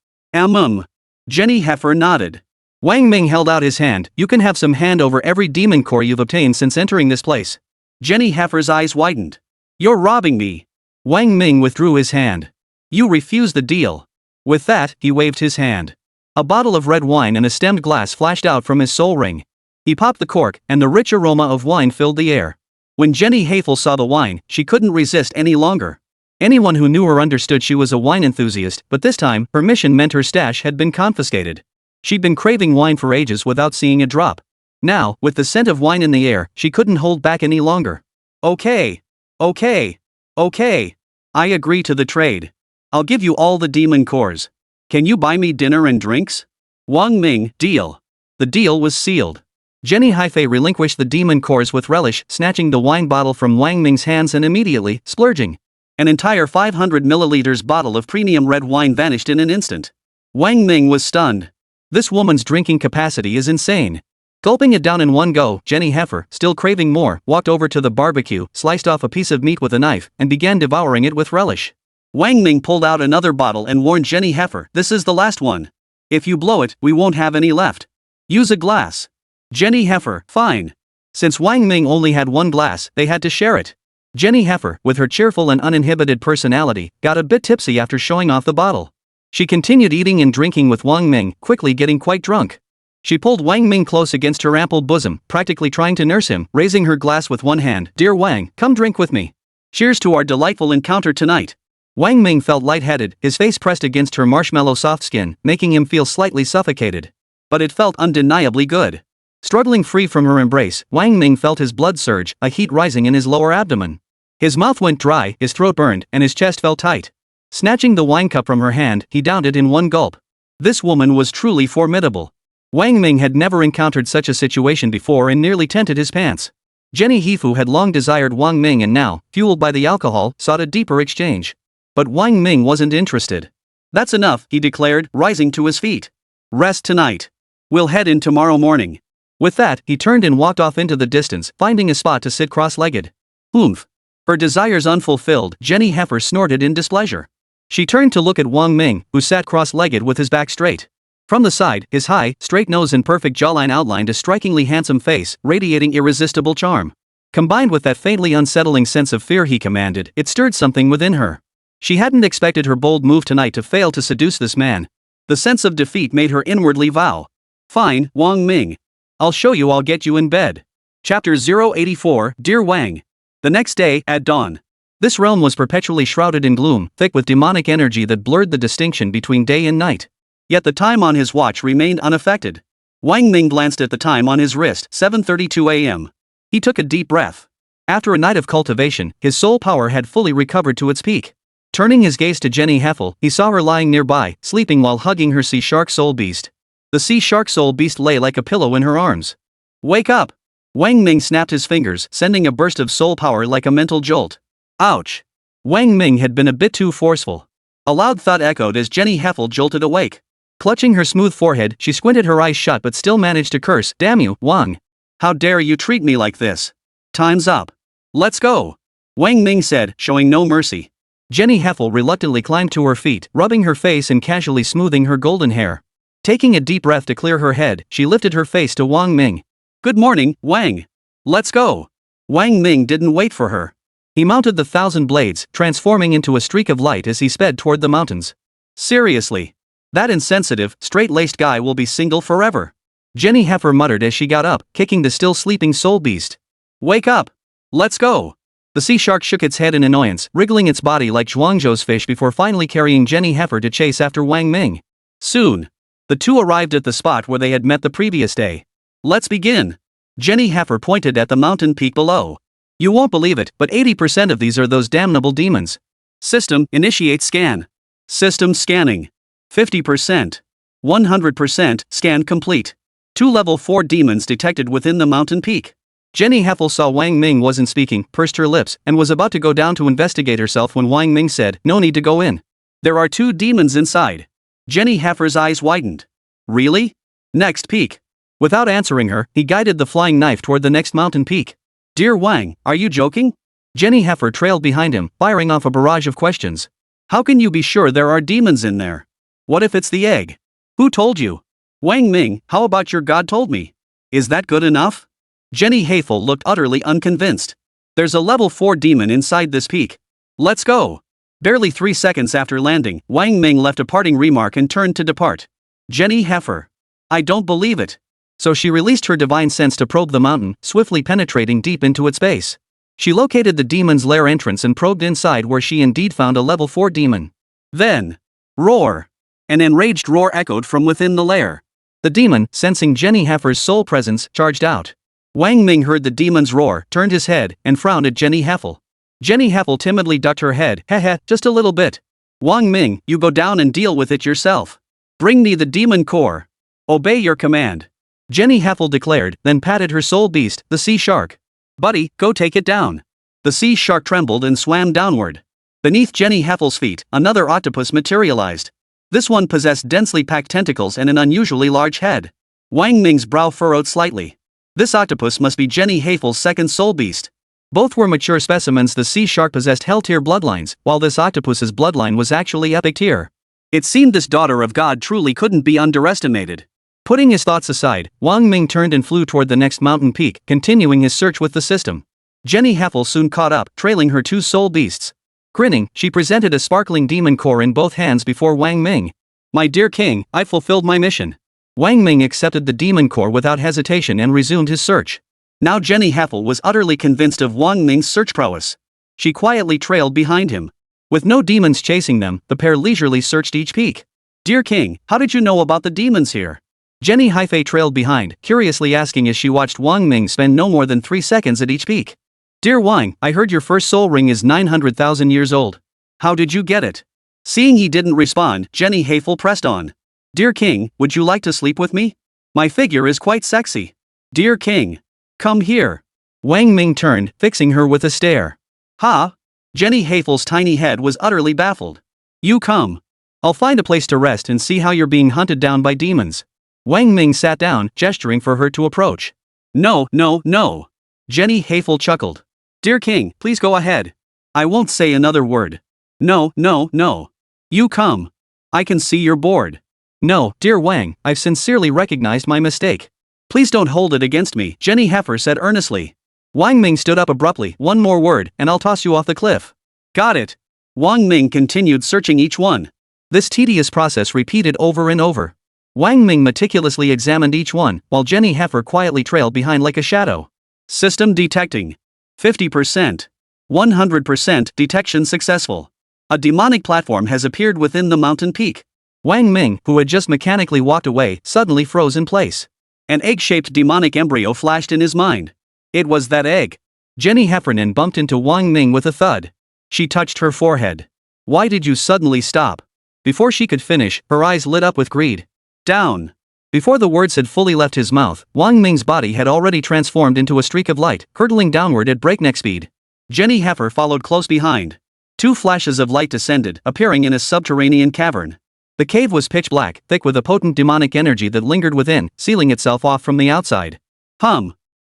Jenny Heifer nodded. Wang Ming held out his hand. You can have some hand over every demon core you've obtained since entering this place. Jenny Heifer's eyes widened. You're robbing me. Wang Ming withdrew his hand. You refuse the deal. With that, he waved his hand. A bottle of red wine and a stemmed glass flashed out from his soul ring. He popped the cork, and the rich aroma of wine filled the air. When Jenny Heifer saw the wine, she couldn't resist any longer. Anyone who knew her understood she was a wine enthusiast, but this time, her mission meant her stash had been confiscated. She'd been craving wine for ages without seeing a drop. Now, with the scent of wine in the air, she couldn't hold back any longer. Okay. I agree to the trade. I'll give you all the demon cores. Can you buy me dinner and drinks? Wang Ming, deal. The deal was sealed. Jenny Heifer relinquished the demon cores with relish, snatching the wine bottle from Wang Ming's hands and immediately, splurging. An entire 500 milliliters bottle of premium red wine vanished in an instant. Wang Ming was stunned. This woman's drinking capacity is insane. Gulping it down in one go, Jenny Heifer, still craving more, walked over to the barbecue, sliced off a piece of meat with a knife, and began devouring it with relish. Wang Ming pulled out another bottle and warned Jenny Heifer, this is the last one. If you blow it, we won't have any left. Use a glass. Jenny Heifer, fine. Since Wang Ming only had one glass, they had to share it. Jenny Heifer, with her cheerful and uninhibited personality, got a bit tipsy after showing off the bottle. She continued eating and drinking with Wang Ming, quickly getting quite drunk. She pulled Wang Ming close against her ample bosom, practically trying to nurse him, raising her glass with one hand. Dear Wang, come drink with me. Cheers to our delightful encounter tonight. Wang Ming felt lightheaded, his face pressed against her marshmallow soft skin, making him feel slightly suffocated. But it felt undeniably good. Struggling free from her embrace, Wang Ming felt his blood surge, a heat rising in his lower abdomen. His mouth went dry, his throat burned, and his chest felt tight. Snatching the wine cup from her hand, he downed it in one gulp. This woman was truly formidable. Wang Ming had never encountered such a situation before and nearly tented his pants. Jenny Heifu had long desired Wang Ming and now, fueled by the alcohol, sought a deeper exchange. But Wang Ming wasn't interested. "That's enough," he declared, rising to his feet. "Rest tonight. We'll head in tomorrow morning." With that, he turned and walked off into the distance, finding a spot to sit cross-legged. Oomph. Her desires unfulfilled, Jenny Heifer snorted in displeasure. She turned to look at Wang Ming, who sat cross-legged with his back straight. From the side, his high, straight nose and perfect jawline outlined a strikingly handsome face, radiating irresistible charm. Combined with that faintly unsettling sense of fear he commanded, it stirred something within her. She hadn't expected her bold move tonight to fail to seduce this man. The sense of defeat made her inwardly vow. "Fine, Wang Ming. I'll show you, I'll get you in bed." Chapter 084, Dear Wang. The next day, at dawn. This realm was perpetually shrouded in gloom, thick with demonic energy that blurred the distinction between day and night. Yet the time on his watch remained unaffected. Wang Ming glanced at the time on his wrist, 7:32 a.m. He took a deep breath. After a night of cultivation, his soul power had fully recovered to its peak. Turning his gaze to Jenny Heifer, he saw her lying nearby, sleeping while hugging her sea shark soul beast. The sea shark soul beast lay like a pillow in her arms. "Wake up!" Wang Ming snapped his fingers, sending a burst of soul power like a mental jolt. Ouch! Wang Ming had been a bit too forceful. A loud thud echoed as Jenny Heifer jolted awake. Clutching her smooth forehead, she squinted her eyes shut but still managed to curse, "Damn you, Wang! How dare you treat me like this? Time's up. Let's go!" Wang Ming said, showing no mercy. Jenny Heifer reluctantly climbed to her feet, rubbing her face and casually smoothing her golden hair. Taking a deep breath to clear her head, she lifted her face to Wang Ming. "Good morning, Wang. Let's go." Wang Ming didn't wait for her. He mounted the 1,000 blades, transforming into a streak of light as he sped toward the mountains. "Seriously? That insensitive, straight-laced guy will be single forever," Jenny Heifer muttered as she got up, kicking the still sleeping soul beast. "Wake up! Let's go!" The sea shark shook its head in annoyance, wriggling its body like Zhuangzhou's fish before finally carrying Jenny Heifer to chase after Wang Ming. Soon, the two arrived at the spot where they had met the previous day. "Let's begin." Jenny Heifer pointed at the mountain peak below. "You won't believe it, but 80% of these are those damnable demons. System, initiate scan. System scanning. 50%. 100%, scan complete. 2 level 4 demons detected within the mountain peak." Jenny Heifer saw Wang Ming wasn't speaking, pursed her lips, and was about to go down to investigate herself when Wang Ming said, "No need to go in. There are 2 demons inside." Jenny Heifer's eyes widened. "Really? Next peak." Without answering her, he guided the flying knife toward the next mountain peak. "Dear Wang, are you joking?" Jenny Heifer trailed behind him, firing off a barrage of questions. "How can you be sure there are demons in there? What if it's the egg? Who told you?" "Wang Ming, how about your god told me? Is that good enough?" Jenny Heifer looked utterly unconvinced. "There's a level 4 demon inside this peak. Let's go." Barely 3 seconds after landing, Wang Ming left a parting remark and turned to depart. Jenny Heifer. "I don't believe it." So she released her divine sense to probe the mountain, swiftly penetrating deep into its base. She located the demon's lair entrance and probed inside, where she indeed found a level 4 demon. Then, roar! An enraged roar echoed from within the lair. The demon, sensing Jenny Heifer's soul presence, charged out. Wang Ming heard the demon's roar, turned his head, and frowned at Jenny Heifer. Jenny Heifer timidly ducked her head. "Heh, just a little bit. Wang Ming, you go down and deal with it yourself. Bring me the demon core. Obey your command," Jenny Heifer declared, then patted her soul beast, the sea shark. "Buddy, go take it down." The sea shark trembled and swam downward. Beneath Jenny Heifer's feet, another octopus materialized. This one possessed densely packed tentacles and an unusually large head. Wang Ming's brow furrowed slightly. This octopus must be Jenny Heifer's second soul beast. Both were mature specimens. The sea shark possessed hell-tier bloodlines, while this octopus's bloodline was actually epic tier. It seemed this daughter of God truly couldn't be underestimated. Putting his thoughts aside, Wang Ming turned and flew toward the next mountain peak, continuing his search with the system. Jenny Heifer soon caught up, trailing her 2 soul beasts. Grinning, she presented a sparkling demon core in both hands before Wang Ming. "My dear king, I fulfilled my mission." Wang Ming accepted the demon core without hesitation and resumed his search. Now Jenny Heifer was utterly convinced of Wang Ming's search prowess. She quietly trailed behind him. With no demons chasing them, the pair leisurely searched each peak. "Dear king, how did you know about the demons here?" Jenny Heifer trailed behind, curiously asking as she watched Wang Ming spend no more than 3 seconds at each peak. "Dear Wang, I heard your first soul ring is 900,000 years old. How did you get it?" Seeing he didn't respond, Jenny Hafel pressed on. Dear King, would you like to sleep with me? My figure is quite sexy. Dear King. Come here. Wang Ming turned, fixing her with a stare. Ha? Jenny Hafel's tiny head was utterly baffled. You come. I'll find a place to rest and see how you're being hunted down by demons. Wang Ming sat down, gesturing for her to approach. No, no, no. Jenny Hafel chuckled. Dear King, please go ahead. I won't say another word. No, no, no. You come. I can see you're bored. No, dear Wang, I've sincerely recognized my mistake. Please don't hold it against me, Jenny Heifer said earnestly. Wang Ming stood up abruptly. One more word, and I'll toss you off the cliff. Got it. Wang Ming continued searching each one. This tedious process repeated over and over. Wang Ming meticulously examined each one, while Jenny Heifer quietly trailed behind like a shadow. System detecting. 50%. 100% detection successful. A demonic platform has appeared within the mountain peak. Wang Ming, who had just mechanically walked away, suddenly froze in place. An egg-shaped demonic embryo flashed in his mind. It was that egg. Jenny Heffernan bumped into Wang Ming with a thud. She touched her forehead. Why did you suddenly stop? Before she could finish, her eyes lit up with greed. Down. Before the words had fully left his mouth, Wang Ming's body had already transformed into a streak of light, hurtling downward at breakneck speed. Jenny Heifer followed close behind. 2 flashes of light descended, appearing in a subterranean cavern. The cave was pitch black, thick with a potent demonic energy that lingered within, sealing itself off from the outside.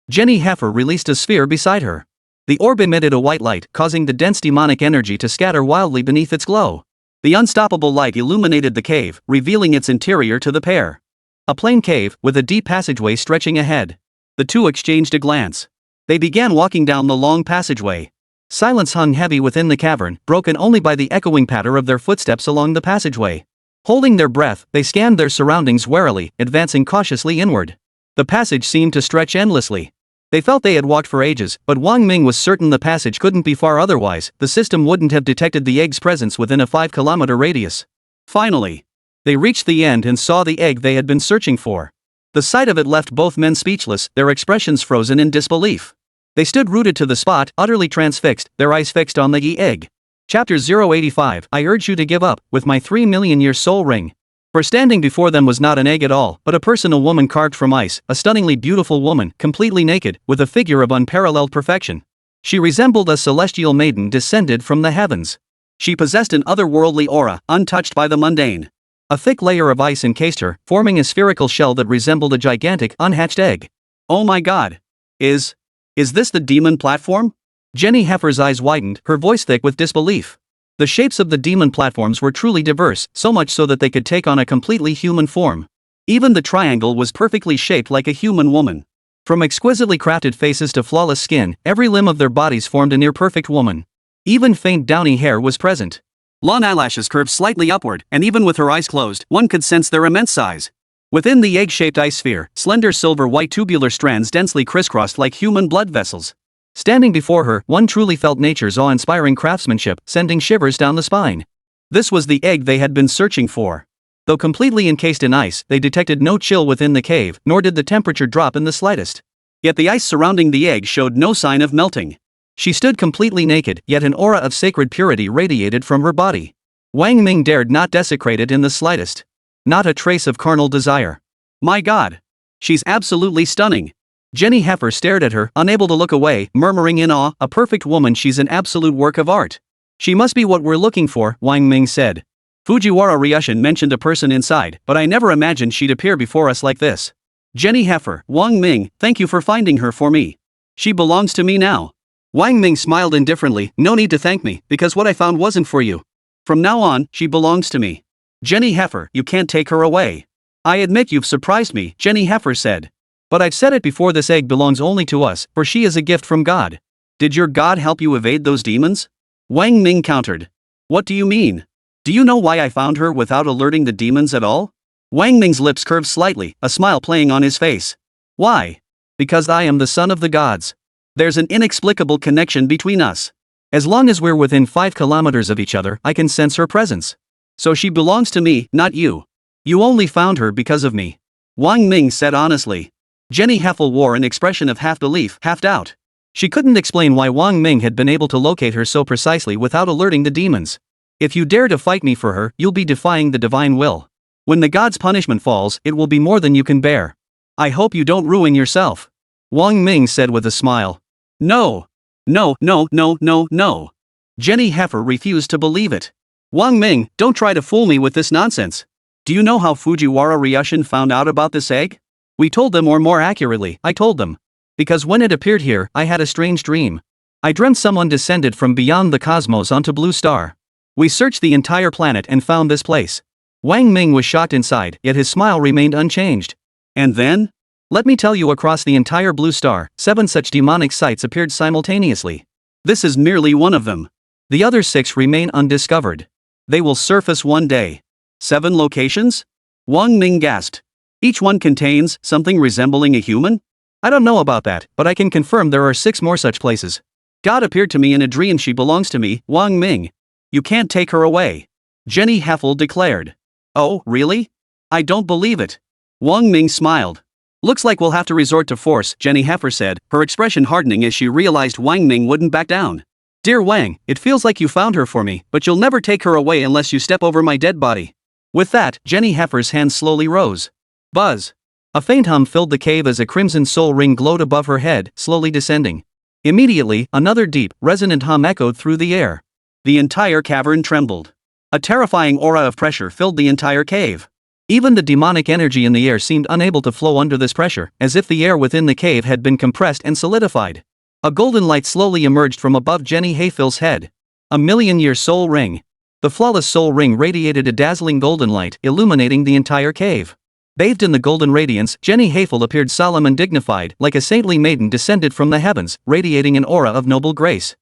Jenny Heifer released a sphere beside her. The orb emitted a white light, causing the dense demonic energy to scatter wildly beneath its glow. The unstoppable light illuminated the cave, revealing its interior to the pair. A plain cave, with a deep passageway stretching ahead. The two exchanged a glance. They began walking down the long passageway. Silence hung heavy within the cavern, broken only by the echoing patter of their footsteps along the passageway. Holding their breath, they scanned their surroundings warily, advancing cautiously inward. The passage seemed to stretch endlessly. They felt they had walked for ages, but Wang Ming was certain the passage couldn't be far otherwise. The system wouldn't have detected the egg's presence within a 5-kilometer radius. Finally, they reached the end and saw the egg they had been searching for. The sight of it left both men speechless, their expressions frozen in disbelief. They stood rooted to the spot, utterly transfixed, their eyes fixed on the egg. Chapter 085. I urge you to give up, with my 3-million-year soul ring. For standing before them was not an egg at all, but a person, a woman carved from ice, a stunningly beautiful woman, completely naked, with a figure of unparalleled perfection. She resembled a celestial maiden descended from the heavens. She possessed an otherworldly aura, untouched by the mundane. A thick layer of ice encased her, forming a spherical shell that resembled a gigantic, unhatched egg. Oh my God! Is this the demon platform? Jenny Heifer's eyes widened, her voice thick with disbelief. The shapes of the demon platforms were truly diverse, so much so that they could take on a completely human form. Even the triangle was perfectly shaped like a human woman. From exquisitely crafted faces to flawless skin, every limb of their bodies formed a near-perfect woman. Even faint downy hair was present. Long eyelashes curved slightly upward, and even with her eyes closed, one could sense their immense size. Within the egg-shaped ice sphere, slender silver-white tubular strands densely crisscrossed like human blood vessels. Standing before her, one truly felt nature's awe-inspiring craftsmanship, sending shivers down the spine. This was the egg they had been searching for. Though completely encased in ice, they detected no chill within the cave, nor did the temperature drop in the slightest. Yet the ice surrounding the egg showed no sign of melting. She stood completely naked, yet an aura of sacred purity radiated from her body. Wang Ming dared not desecrate it in the slightest. Not a trace of carnal desire. My God! She's absolutely stunning. Jenny Heifer stared at her, unable to look away, murmuring in awe, a perfect woman, she's an absolute work of art. She must be what we're looking for, Wang Ming said. Fujiwara Ryushin mentioned a person inside, but I never imagined she'd appear before us like this. Jenny Heifer, Wang Ming, thank you for finding her for me. She belongs to me now. Wang Ming smiled indifferently, no need to thank me, because what I found wasn't for you. From now on, she belongs to me. Jenny Heifer, you can't take her away. I admit you've surprised me, Jenny Heifer said. But I've said it before, this egg belongs only to us, for she is a gift from God. Did your God help you evade those demons? Wang Ming countered. What do you mean? Do you know why I found her without alerting the demons at all? Wang Ming's lips curved slightly, a smile playing on his face. Why? Because I am the son of the gods. There's an inexplicable connection between us. As long as we're within 5 kilometers of each other, I can sense her presence. So she belongs to me, not you. You only found her because of me. Wang Ming said honestly. Jenny Heifer wore an expression of half belief, half doubt. She couldn't explain why Wang Ming had been able to locate her so precisely without alerting the demons. If you dare to fight me for her, you'll be defying the divine will. When the god's punishment falls, it will be more than you can bear. I hope you don't ruin yourself. Wang Ming said with a smile. No. No, no, no, no, no. Jenny Heifer refused to believe it. Wang Ming, don't try to fool me with this nonsense. Do you know how Fujiwara Ryushin found out about this egg? We told them, or more accurately, I told them. Because when it appeared here, I had a strange dream. I dreamt someone descended from beyond the cosmos onto Blue Star. We searched the entire planet and found this place. Wang Ming was shocked inside, yet his smile remained unchanged. And then? Let me tell you, across the entire Blue Star, 7 such demonic sites appeared simultaneously. This is merely one of them. The other 6 remain undiscovered. They will surface one day. 7 locations? Wang Ming gasped. Each one contains something resembling a human? I don't know about that, but I can confirm there are 6 more such places. God appeared to me in a dream. She belongs to me, Wang Ming. You can't take her away. Jenny Heifer declared. Oh, really? I don't believe it. Wang Ming smiled. Looks like we'll have to resort to force, Jenny Heifer said, her expression hardening as she realized Wang Ming wouldn't back down. Dear Wang, it feels like you found her for me, but you'll never take her away unless you step over my dead body. With that, Jenny Heifer's hand slowly rose. Buzz. A faint hum filled the cave as a crimson soul ring glowed above her head, slowly descending. Immediately, another deep, resonant hum echoed through the air. The entire cavern trembled. A terrifying aura of pressure filled the entire cave. Even the demonic energy in the air seemed unable to flow under this pressure, as if the air within the cave had been compressed and solidified. A golden light slowly emerged from above Jenny Heifer's head. A million-year soul ring. The flawless soul ring radiated a dazzling golden light, illuminating the entire cave. Bathed in the golden radiance, Jenny Heifer appeared solemn and dignified, like a saintly maiden descended from the heavens, radiating an aura of noble grace.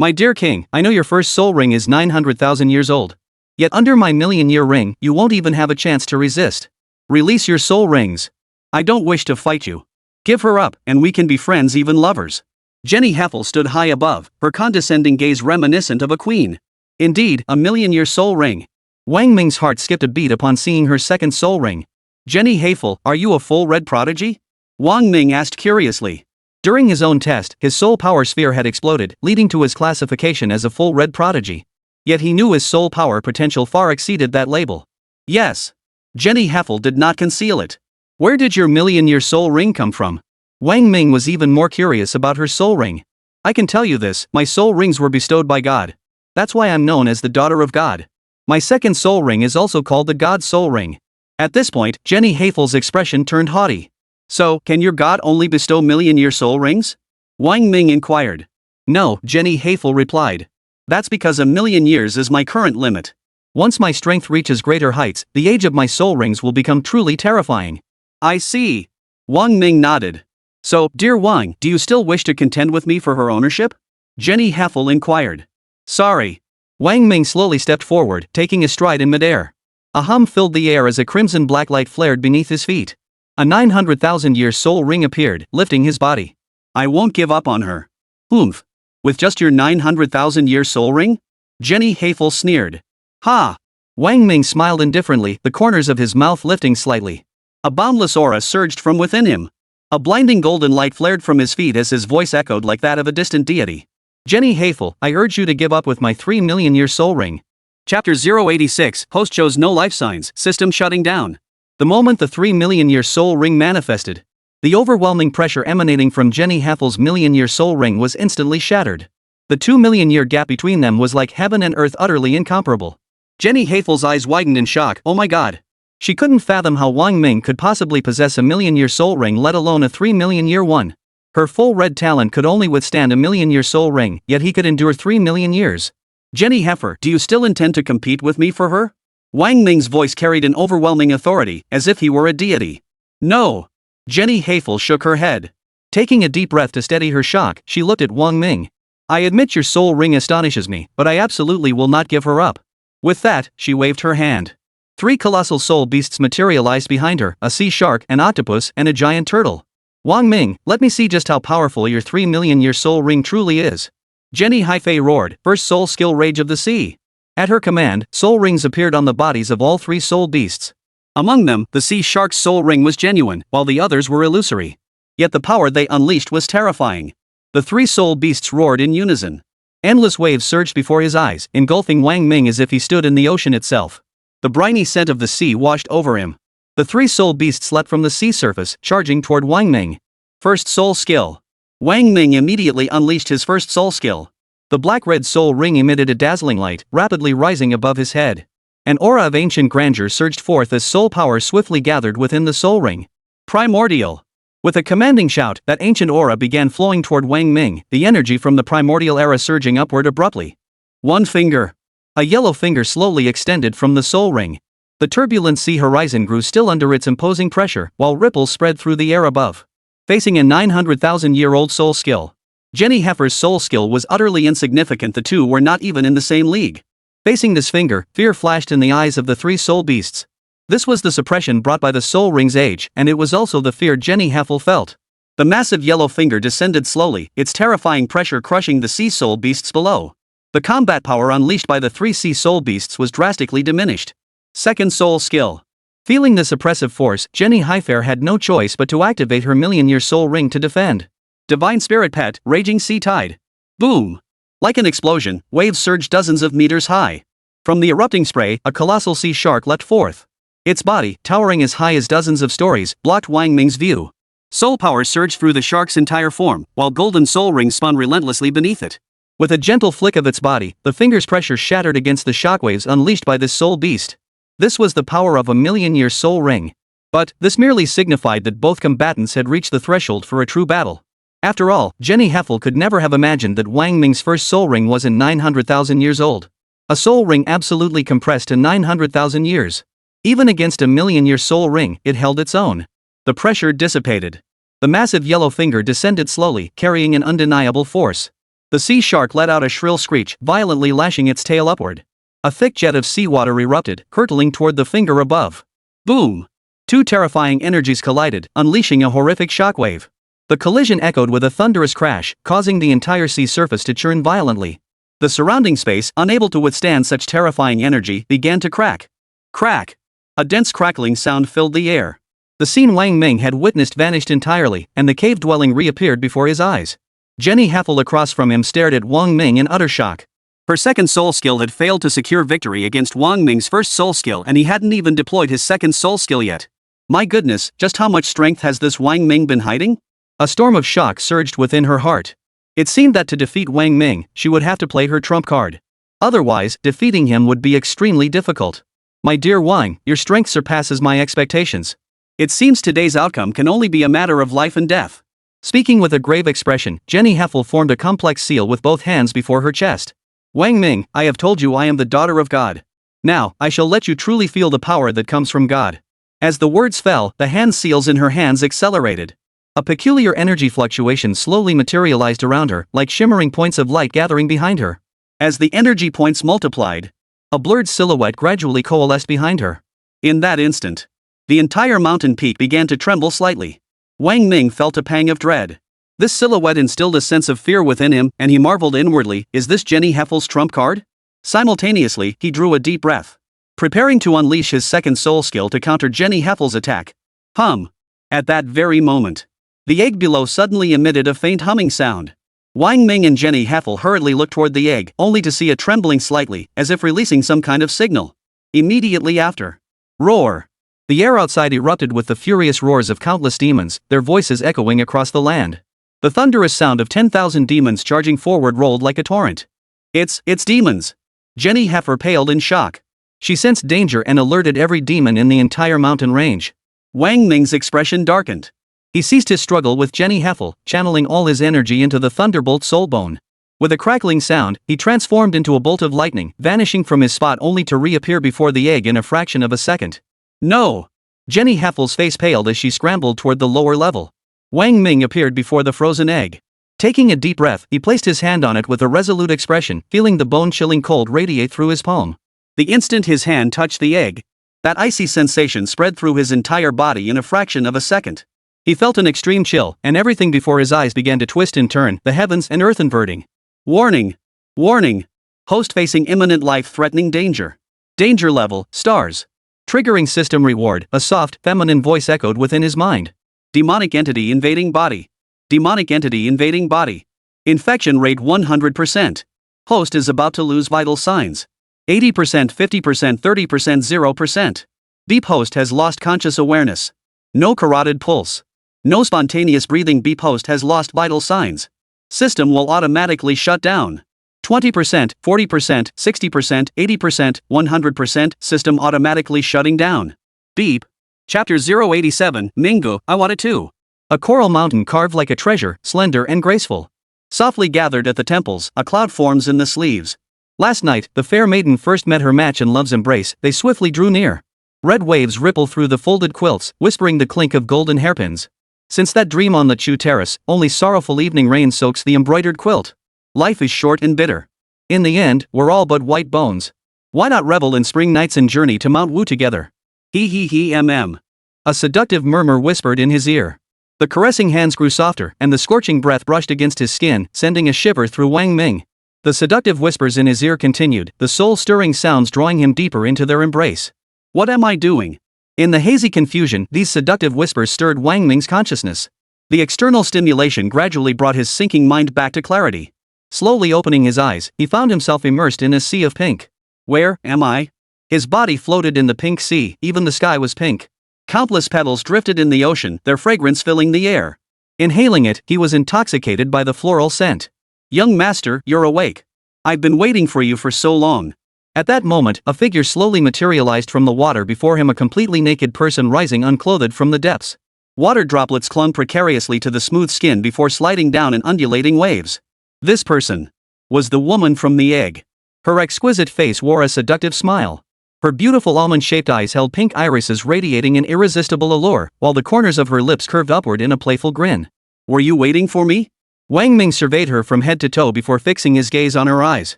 My dear king, I know your first soul ring is 900,000 years old. Yet under my million-year ring, you won't even have a chance to resist. Release your soul rings. I don't wish to fight you. Give her up, and we can be friends, even lovers. Jenny Heifer stood high above, her condescending gaze reminiscent of a queen. Indeed, a million-year soul ring. Wang Ming's heart skipped a beat upon seeing her second soul ring. Jenny Heifer, are you a full red prodigy? Wang Ming asked curiously. During his own test, his soul power sphere had exploded, leading to his classification as a full red prodigy. Yet he knew his soul power potential far exceeded that label. Yes. Jenny Heifer did not conceal it. Where did your million-year soul ring come from? Wang Ming was even more curious about her soul ring. I can tell you this, my soul rings were bestowed by God. That's why I'm known as the daughter of God. My second soul ring is also called the God soul ring. At this point, Jenny Heifer's expression turned haughty. So, can your God only bestow million-year soul rings? Wang Ming inquired. No, Jenny Heifer replied. That's because a million years is my current limit. Once my strength reaches greater heights, the age of my soul rings will become truly terrifying. I see. Wang Ming nodded. So, dear Wang, do you still wish to contend with me for her ownership? Jenny Heifer inquired. Sorry. Wang Ming slowly stepped forward, taking a stride in midair. A hum filled the air as a crimson black light flared beneath his feet. A 900,000-year soul ring appeared, lifting his body. I won't give up on her. Oomph. With just your 900,000-year soul ring? Jenny Heifer sneered. Ha! Wang Ming smiled indifferently, the corners of his mouth lifting slightly. A boundless aura surged from within him. A blinding golden light flared from his feet as his voice echoed like that of a distant deity. Jenny Heifer, I urge you to give up with my 3 million-year soul ring. Chapter 086, Host shows no life signs, system shutting down. The moment the 3 million-year soul ring manifested, the overwhelming pressure emanating from Jenny Heifer's million-year soul ring was instantly shattered. The 2 million-year gap between them was like heaven and earth, utterly incomparable. Jenny Heifer's eyes widened in shock. Oh my god. She couldn't fathom how Wang Ming could possibly possess a million-year soul ring, let alone a 3 million-year one. Her full red talent could only withstand a million-year soul ring, yet he could endure 3 million years. Jenny Heifer, do you still intend to compete with me for her? Wang Ming's voice carried an overwhelming authority, as if he were a deity. No. Jenny Heifer shook her head. Taking a deep breath to steady her shock, she looked at Wang Ming. I admit your soul ring astonishes me, but I absolutely will not give her up. With that, she waved her hand. 3 colossal soul beasts materialized behind her, a sea shark, an octopus, and a giant turtle. Wang Ming, let me see just how powerful your 3 million-year soul ring truly is. Jenny Heifer roared, first soul skill, rage of the sea. At her command, soul rings appeared on the bodies of all 3 soul beasts. Among them, the sea shark's soul ring was genuine, while the others were illusory. Yet the power they unleashed was terrifying. The 3 soul beasts roared in unison. Endless waves surged before his eyes, engulfing Wang Ming as if he stood in the ocean itself. The briny scent of the sea washed over him. The three soul beasts leapt from the sea surface, charging toward Wang Ming. First soul skill. Wang Ming immediately unleashed his first soul skill. The black-red soul ring emitted a dazzling light, rapidly rising above his head. An aura of ancient grandeur surged forth as soul power swiftly gathered within the soul ring. Primordial. With a commanding shout, that ancient aura began flowing toward Wang Ming, the energy from the primordial era surging upward abruptly. One finger. A yellow finger slowly extended from the soul ring. The turbulent sea horizon grew still under its imposing pressure, while ripples spread through the air above. Facing a 900,000-year-old soul skill, Jenny Heifer's soul skill was utterly insignificant. The two were not even in the same league. Facing this finger, fear flashed in the eyes of the three soul beasts. This was the suppression brought by the soul ring's age, and it was also the fear Jenny Heifer felt. The massive yellow finger descended slowly, its terrifying pressure crushing the sea soul beasts below. The combat power unleashed by the three sea soul beasts was drastically diminished. Second soul skill. Feeling this oppressive force, Jenny Heifer had no choice but to activate her million-year soul ring to defend. Divine Spirit Pet, Raging Sea Tide. Boom! Like an explosion, waves surged dozens of meters high. From the erupting spray, a colossal sea shark leapt forth. Its body, towering as high as dozens of stories, blocked Wang Ming's view. Soul power surged through the shark's entire form, while golden soul rings spun relentlessly beneath it. With a gentle flick of its body, the finger's pressure shattered against the shockwaves unleashed by this soul beast. This was the power of a million-year soul ring. But this merely signified that both combatants had reached the threshold for a true battle. After all, Jenny Heifer could never have imagined that Wang Ming's first soul ring wasn't 900,000 years old. A soul ring absolutely compressed to 900,000 years. Even against a million-year soul ring, it held its own. The pressure dissipated. The massive yellow finger descended slowly, carrying an undeniable force. The sea shark let out a shrill screech, violently lashing its tail upward. A thick jet of seawater erupted, hurtling toward the finger above. Boom! Two terrifying energies collided, unleashing a horrific shockwave. The collision echoed with a thunderous crash, causing the entire sea surface to churn violently. The surrounding space, unable to withstand such terrifying energy, began to crack. Crack! A dense crackling sound filled the air. The scene Wang Ming had witnessed vanished entirely, and the cave dwelling reappeared before his eyes. Jenny Heifer across from him stared at Wang Ming in utter shock. Her second soul skill had failed to secure victory against Wang Ming's first soul skill, and he hadn't even deployed his second soul skill yet. My goodness, just how much strength has this Wang Ming been hiding? A storm of shock surged within her heart. It seemed that to defeat Wang Ming, she would have to play her trump card. Otherwise, defeating him would be extremely difficult. My dear Wang, your strength surpasses my expectations. It seems today's outcome can only be a matter of life and death. Speaking with a grave expression, Jenny Heifer formed a complex seal with both hands before her chest. Wang Ming, I have told you I am the daughter of God. Now, I shall let you truly feel the power that comes from God. As the words fell, the hand seals in her hands accelerated. A peculiar energy fluctuation slowly materialized around her, like shimmering points of light gathering behind her. As the energy points multiplied, a blurred silhouette gradually coalesced behind her. In that instant, the entire mountain peak began to tremble slightly. Wang Ming felt a pang of dread. This silhouette instilled a sense of fear within him, and he marveled inwardly, is this Jenny Heifer's trump card? Simultaneously, he drew a deep breath, preparing to unleash his second soul skill to counter Jenny Heifer's attack. Hum! At that very moment, the egg below suddenly emitted a faint humming sound. Wang Ming and Jenny Heifer hurriedly looked toward the egg, only to see it trembling slightly, as if releasing some kind of signal. Immediately after, roar! The air outside erupted with the furious roars of countless demons, their voices echoing across the land. The thunderous sound of 10,000 demons charging forward rolled like a torrent. It's demons! Jenny Heifer paled in shock. She sensed danger and alerted every demon in the entire mountain range. Wang Ming's expression darkened. He ceased his struggle with Jenny Heifer, channeling all his energy into the thunderbolt soulbone. With a crackling sound, he transformed into a bolt of lightning, vanishing from his spot only to reappear before the egg in a fraction of a second. No! Jenny Heifer's face paled as she scrambled toward the lower level. Wang Ming appeared before the frozen egg. Taking a deep breath, he placed his hand on it with a resolute expression, feeling the bone-chilling cold radiate through his palm. The instant his hand touched the egg, that icy sensation spread through his entire body in a fraction of a second. He felt an extreme chill, and everything before his eyes began to twist and turn, the heavens and earth inverting. Warning! Warning! Host facing imminent life-threatening danger. Danger level, stars. Triggering system reward, a soft, feminine voice echoed within his mind. Demonic entity invading body. Demonic entity invading body. Infection rate 100%. Host is about to lose vital signs. 80%, 50%, 30%, 0%. Beep host has lost conscious awareness. No carotid pulse. No spontaneous breathing. Beep host has lost vital signs. System will automatically shut down. 20%, 40%, 60%, 80%, 100%, system automatically shutting down. Beep. Chapter 087, Mingo, I Want It Too. A coral mountain carved like a treasure, slender and graceful. Softly gathered at the temples, a cloud forms in the sleeves. Last night, the fair maiden first met her match in love's embrace, they swiftly drew near. Red waves ripple through the folded quilts, whispering the clink of golden hairpins. Since that dream on the Chu terrace, only sorrowful evening rain soaks the embroidered quilt. Life is short and bitter. In the end, we're all but white bones. Why not revel in spring nights and journey to Mount Wu together? He, A seductive murmur whispered in his ear. The caressing hands grew softer, and the scorching breath brushed against his skin, sending a shiver through Wang Ming. The seductive whispers in his ear continued, the soul-stirring sounds drawing him deeper into their embrace. What am I doing? In the hazy confusion, these seductive whispers stirred Wang Ming's consciousness. The external stimulation gradually brought his sinking mind back to clarity. Slowly opening his eyes, he found himself immersed in a sea of pink. Where am I? His body floated in the pink sea, even the sky was pink. Countless petals drifted in the ocean, their fragrance filling the air. Inhaling it, he was intoxicated by the floral scent. Young master, you're awake. I've been waiting for you for so long. At that moment, a figure slowly materialized from the water before him, a completely naked person rising unclothed from the depths. Water droplets clung precariously to the smooth skin before sliding down in undulating waves. This person was the woman from the egg. Her exquisite face wore a seductive smile. Her beautiful almond-shaped eyes held pink irises radiating an irresistible allure, while the corners of her lips curved upward in a playful grin. Were you waiting for me? Wang Ming surveyed her from head to toe before fixing his gaze on her eyes.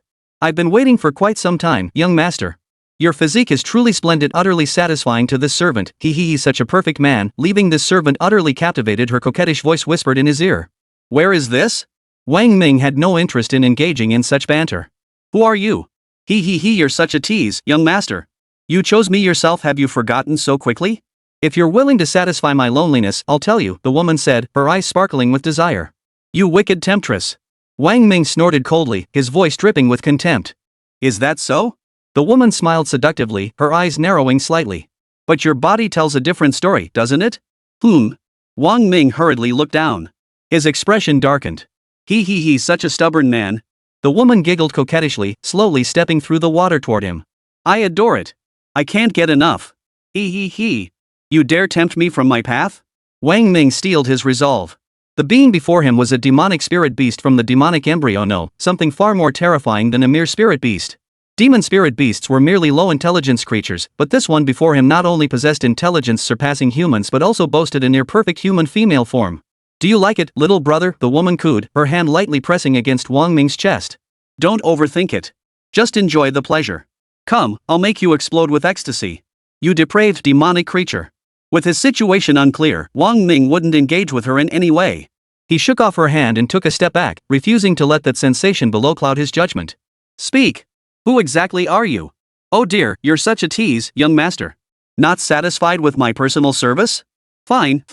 I've been waiting for quite some time, young master. Your physique is truly splendid, utterly satisfying to this servant. He's such a perfect man. Leaving this servant utterly captivated, her coquettish voice whispered in his ear. Where is this? Wang Ming had no interest in engaging in such banter. Who are you? You're such a tease, young master. You chose me yourself, have you forgotten so quickly? If you're willing to satisfy my loneliness, I'll tell you, the woman said, her eyes sparkling with desire. You wicked temptress. Wang Ming snorted coldly, his voice dripping with contempt. Is that so? The woman smiled seductively, her eyes narrowing slightly. But your body tells a different story, doesn't it? Wang Ming hurriedly looked down. His expression darkened. He's such a stubborn man. The woman giggled coquettishly, slowly stepping through the water toward him. I adore it. I can't get enough. You dare tempt me from my path? Wang Ming steeled his resolve. The being before him was a demonic spirit beast from the demonic embryo, no, something far more terrifying than a mere spirit beast. Demon spirit beasts were merely low-intelligence creatures, but this one before him not only possessed intelligence surpassing humans but also boasted a near-perfect human female form. Do you like it, little brother? The woman cooed, her hand lightly pressing against Wang Ming's chest. Don't overthink it. Just enjoy the pleasure. Come, I'll make you explode with ecstasy. You depraved demonic creature. With his situation unclear, Wang Ming wouldn't engage with her in any way. He shook off her hand and took a step back, refusing to let that sensation below cloud his judgment. Speak. Who exactly are you? Oh dear, you're such a tease, young master. Not satisfied with my personal service? Fine.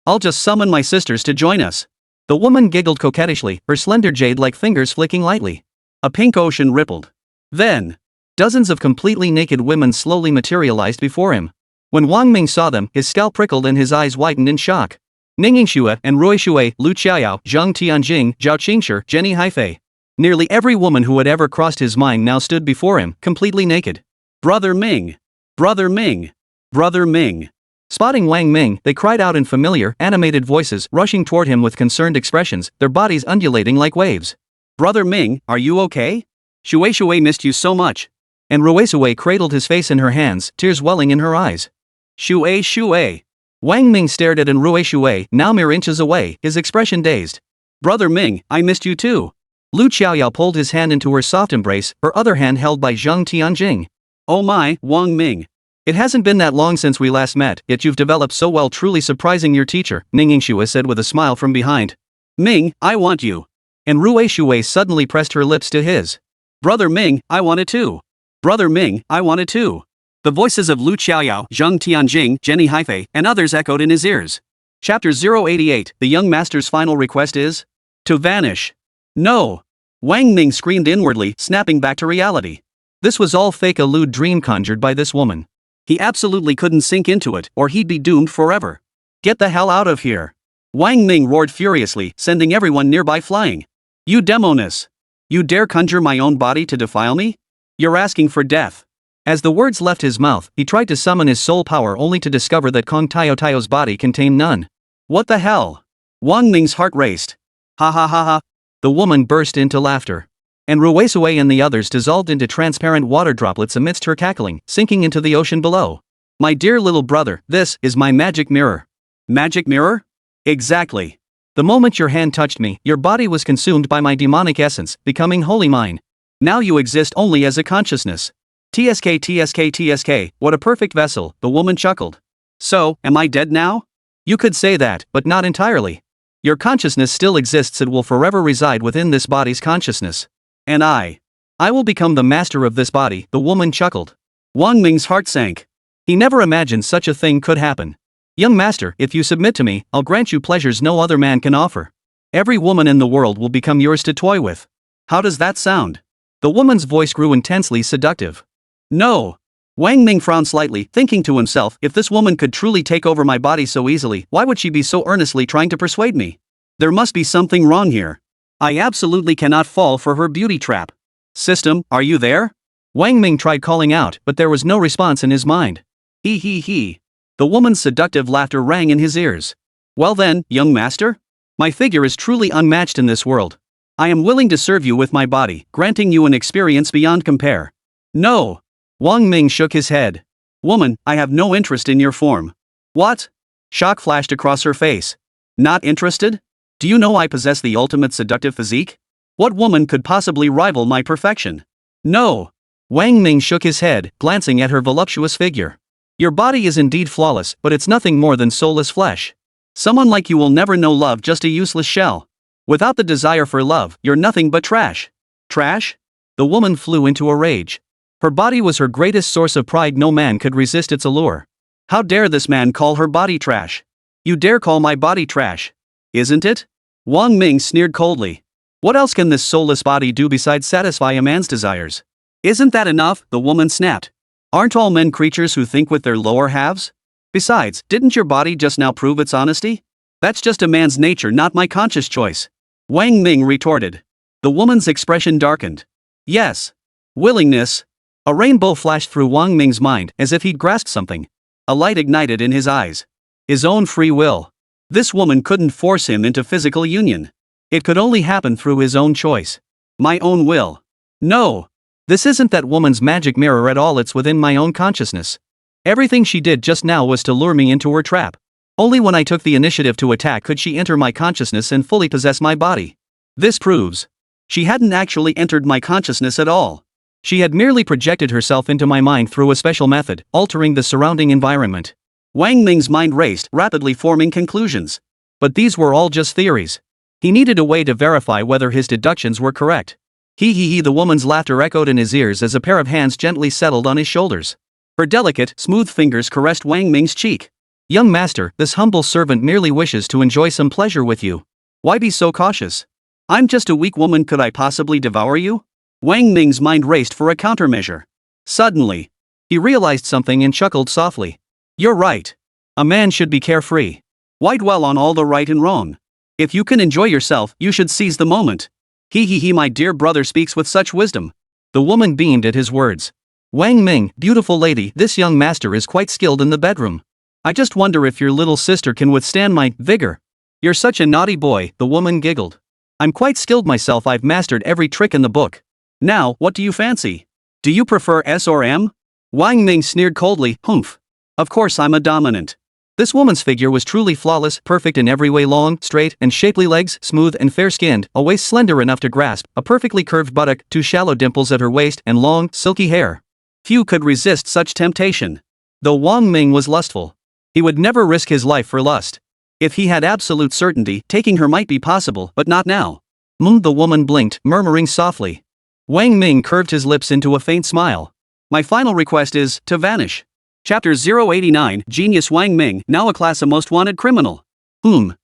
I'll just summon my sisters to join us. The woman giggled coquettishly, her slender jade-like fingers flicking lightly. A pink ocean rippled. Then, dozens of completely naked women slowly materialized before him. When Wang Ming saw them, his scalp prickled and his eyes widened in shock. Ningxue and Ruishui, Lu Qiaoyao, Zhang Tianjing, Zhao Qingshi, Jenny Haifei. Nearly every woman who had ever crossed his mind now stood before him, completely naked. Brother Ming! Brother Ming! Brother Ming! Spotting Wang Ming, they cried out in familiar, animated voices, rushing toward him with concerned expressions, their bodies undulating like waves. Brother Ming, are you okay? Shui missed you so much. And Ruishui cradled his face in her hands, tears welling in her eyes. Shui. Wang Ming stared at Ruishui, now mere inches away, his expression dazed. Brother Ming, I missed you too. Lu Qiaoyao pulled his hand into her soft embrace, her other hand held by Zhang Tianjing. Oh my, Wang Ming. It hasn't been that long since we last met, yet you've developed so well, truly surprising your teacher, Ningxue said with a smile from behind. Ming, I want you. And Ruishui suddenly pressed her lips to his. Brother Ming, I want it too. Brother Ming, I want it too. The voices of Lu Qiaoyao, Zhang Tianjing, Jenny Haifei, and others echoed in his ears. Chapter 088, the young master's final request is? To vanish. No. Wang Ming screamed inwardly, snapping back to reality. This was all fake, a lewd dream conjured by this woman. He absolutely couldn't sink into it, or he'd be doomed forever. Get the hell out of here! Wang Ming roared furiously, sending everyone nearby flying. You demoness! You dare conjure my own body to defile me? You're asking for death. As the words left his mouth, he tried to summon his soul power only to discover that Kong Tao Tao's body contained none. What the hell? Wang Ming's heart raced. Ha ha ha ha. The woman burst into laughter. And Ruesue and the others dissolved into transparent water droplets amidst her cackling, sinking into the ocean below. My dear little brother, this is my magic mirror. Magic mirror? Exactly. The moment your hand touched me, your body was consumed by my demonic essence, becoming wholly mine. Now you exist only as a consciousness. TSK TSK TSK, what a perfect vessel, the woman chuckled. So, am I dead now? You could say that, but not entirely. Your consciousness still exists, it will forever reside within this body's consciousness. And I will become the master of this body, the woman chuckled. Wang Ming's heart sank. He never imagined such a thing could happen. Young master, if you submit to me, I'll grant you pleasures no other man can offer. Every woman in the world will become yours to toy with. How does that sound? The woman's voice grew intensely seductive. No. Wang Ming frowned slightly, thinking to himself, if this woman could truly take over my body so easily, why would she be so earnestly trying to persuade me? There must be something wrong here. I absolutely cannot fall for her beauty trap. System, are you there? Wang Ming tried calling out, but there was no response in his mind. He. The woman's seductive laughter rang in his ears. Well then, young master? My figure is truly unmatched in this world. I am willing to serve you with my body, granting you an experience beyond compare. No. Wang Ming shook his head. Woman, I have no interest in your form. What? Shock flashed across her face. Not interested? Do you know I possess the ultimate seductive physique? What woman could possibly rival my perfection? No. Wang Ming shook his head, glancing at her voluptuous figure. Your body is indeed flawless, but it's nothing more than soulless flesh. Someone like you will never know love, just a useless shell. Without the desire for love, you're nothing but trash. Trash? The woman flew into a rage. Her body was her greatest source of pride, no man could resist its allure. How dare this man call her body trash? You dare call my body trash? Isn't it? Wang Ming sneered coldly. What else can this soulless body do besides satisfy a man's desires? Isn't that enough? The woman snapped. Aren't all men creatures who think with their lower halves? Besides, didn't your body just now prove its honesty? That's just a man's nature, not my conscious choice. Wang Ming retorted. The woman's expression darkened. Yes. Willingness. A rainbow flashed through Wang Ming's mind, as if he'd grasped something. A light ignited in his eyes. His own free will. This woman couldn't force him into physical union. It could only happen through his own choice. My own will. No. This isn't that woman's magic mirror at all, it's within my own consciousness. Everything she did just now was to lure me into her trap. Only when I took the initiative to attack could she enter my consciousness and fully possess my body. This proves she hadn't actually entered my consciousness at all. She had merely projected herself into my mind through a special method, altering the surrounding environment. Wang Ming's mind raced, rapidly forming conclusions. But these were all just theories. He needed a way to verify whether his deductions were correct. He, the woman's laughter echoed in his ears as a pair of hands gently settled on his shoulders. Her delicate, smooth fingers caressed Wang Ming's cheek. Young master, this humble servant merely wishes to enjoy some pleasure with you. Why be so cautious? I'm just a weak woman, could I possibly devour you? Wang Ming's mind raced for a countermeasure. Suddenly, he realized something and chuckled softly. You're right. A man should be carefree. Why dwell on all the right and wrong? If you can enjoy yourself, you should seize the moment. He, my dear brother speaks with such wisdom. The woman beamed at his words. Wang Ming, beautiful lady, this young master is quite skilled in the bedroom. I just wonder if your little sister can withstand my vigor. You're such a naughty boy, the woman giggled. I'm quite skilled myself, I've mastered every trick in the book. Now, what do you fancy? Do you prefer S or M? Wang Ming sneered coldly, humph. Of course I'm a dominant. This woman's figure was truly flawless, perfect in every way, long, straight, and shapely legs, smooth and fair-skinned, a waist slender enough to grasp, a perfectly curved buttock, 2 shallow dimples at her waist, and long, silky hair. Few could resist such temptation. Though Wang Ming was lustful, he would never risk his life for lust. If he had absolute certainty, taking her might be possible, but not now. The woman blinked, murmuring softly. Wang Ming curved his lips into a faint smile. My final request is to vanish. Chapter 089, Genius Wang Ming, now a class of most wanted criminal. The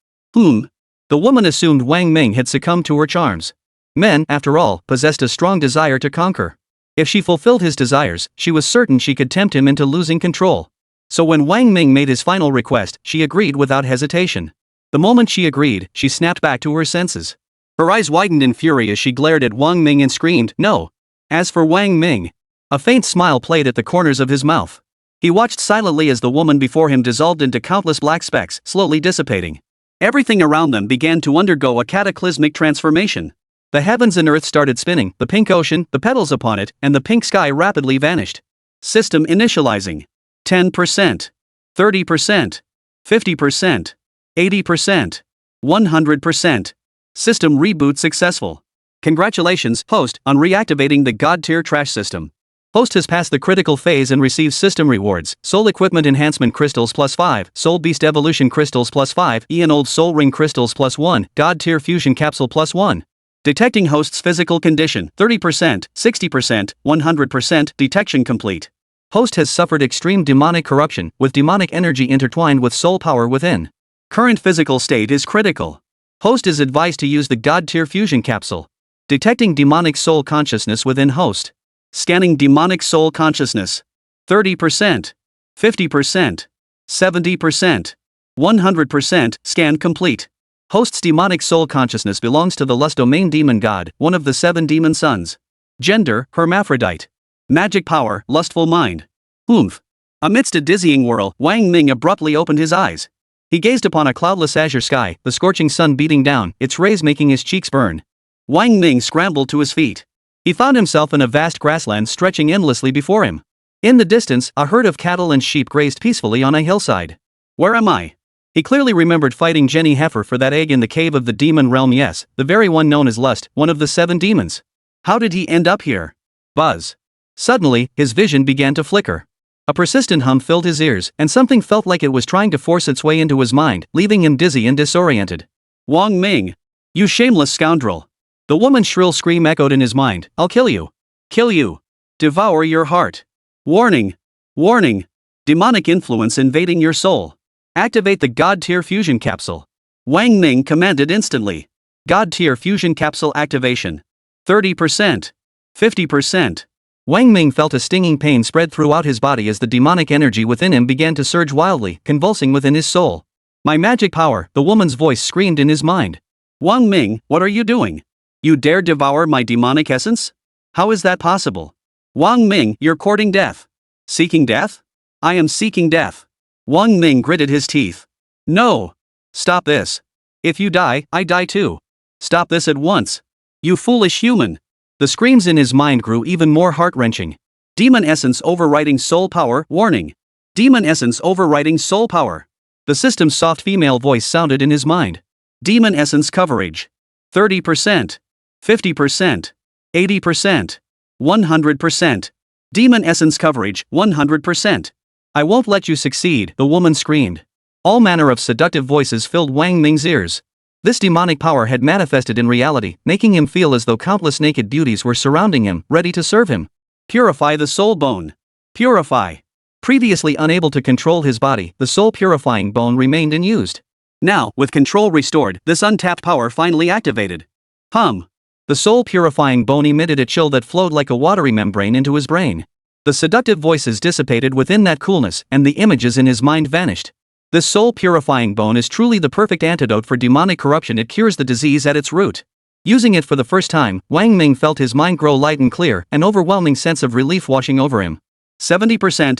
woman assumed Wang Ming had succumbed to her charms. Men, after all, possessed a strong desire to conquer. If she fulfilled his desires, she was certain she could tempt him into losing control. So when Wang Ming made his final request, she agreed without hesitation. The moment she agreed, she snapped back to her senses. Her eyes widened in fury as she glared at Wang Ming and screamed, "No!" As for Wang Ming, a faint smile played at the corners of his mouth. He watched silently as the woman before him dissolved into countless black specks, slowly dissipating. Everything around them began to undergo a cataclysmic transformation. The heavens and earth started spinning, the pink ocean, the petals upon it, and the pink sky rapidly vanished. System initializing. 10%. 30%. 50%. 80%. 100%. System reboot successful. Congratulations, host, on reactivating the God-tier trash system. Host has passed the critical phase and receives system rewards: Soul Equipment Enhancement Crystals +5, Soul Beast Evolution Crystals +5, Ian Old Soul Ring Crystals +1, God-tier Fusion Capsule +1. Detecting host's physical condition, 30%, 60%, 100%, detection complete. Host has suffered extreme demonic corruption, with demonic energy intertwined with soul power within. Current physical state is critical. Host is advised to use the God-tier Fusion Capsule. Detecting demonic soul consciousness within host. Scanning demonic soul consciousness. 30%. 50%. 70%. 100%, scan complete. Host's demonic soul consciousness belongs to the lust domain demon god, one of the 7 demon sons. Gender, hermaphrodite. Magic power, lustful mind. Oomph. Amidst a dizzying whirl, Wang Ming abruptly opened his eyes. He gazed upon a cloudless azure sky, the scorching sun beating down, its rays making his cheeks burn. Wang Ming scrambled to his feet. He found himself in a vast grassland stretching endlessly before him. In the distance, a herd of cattle and sheep grazed peacefully on a hillside. Where am I? He clearly remembered fighting Jenny Heifer for that egg in the cave of the demon realm. Yes, the very one known as Lust, one of the 7 demons. How did he end up here? Buzz. Suddenly, his vision began to flicker. A persistent hum filled his ears, and something felt like it was trying to force its way into his mind, leaving him dizzy and disoriented. Wang Ming! You shameless scoundrel! The woman's shrill scream echoed in his mind. I'll kill you! Kill you! Devour your heart! Warning! Warning! Demonic influence invading your soul. Activate the God-tier Fusion Capsule. Wang Ming commanded instantly. God-tier Fusion Capsule activation. 30%. 50%. Wang Ming felt a stinging pain spread throughout his body as the demonic energy within him began to surge wildly, convulsing within his soul. My magic power, the woman's voice screamed in his mind. Wang Ming, what are you doing? You dare devour my demonic essence? How is that possible? Wang Ming, you're courting death. Seeking death? I am seeking death. Wang Ming gritted his teeth. No! Stop this. If you die, I die too. Stop this at once. You foolish human. The screams in his mind grew even more heart-wrenching. Demon essence overriding soul power, warning. Demon essence overriding soul power. The system's soft female voice sounded in his mind. Demon essence coverage. 30%. 50%. 80%. 100%. Demon essence coverage, 100%. I won't let you succeed, the woman screamed. All manner of seductive voices filled Wang Ming's ears. This demonic power had manifested in reality, making him feel as though countless naked beauties were surrounding him, ready to serve him. Purify the soul bone. Purify. Previously unable to control his body, the soul purifying bone remained unused. Now, with control restored, this untapped power finally activated. Hum. The soul purifying bone emitted a chill that flowed like a watery membrane into his brain. The seductive voices dissipated within that coolness, and the images in his mind vanished. This soul-purifying bone is truly the perfect antidote for demonic corruption. It cures the disease at its root. Using it for the first time, Wang Ming felt his mind grow light and clear, an overwhelming sense of relief washing over him. 70%,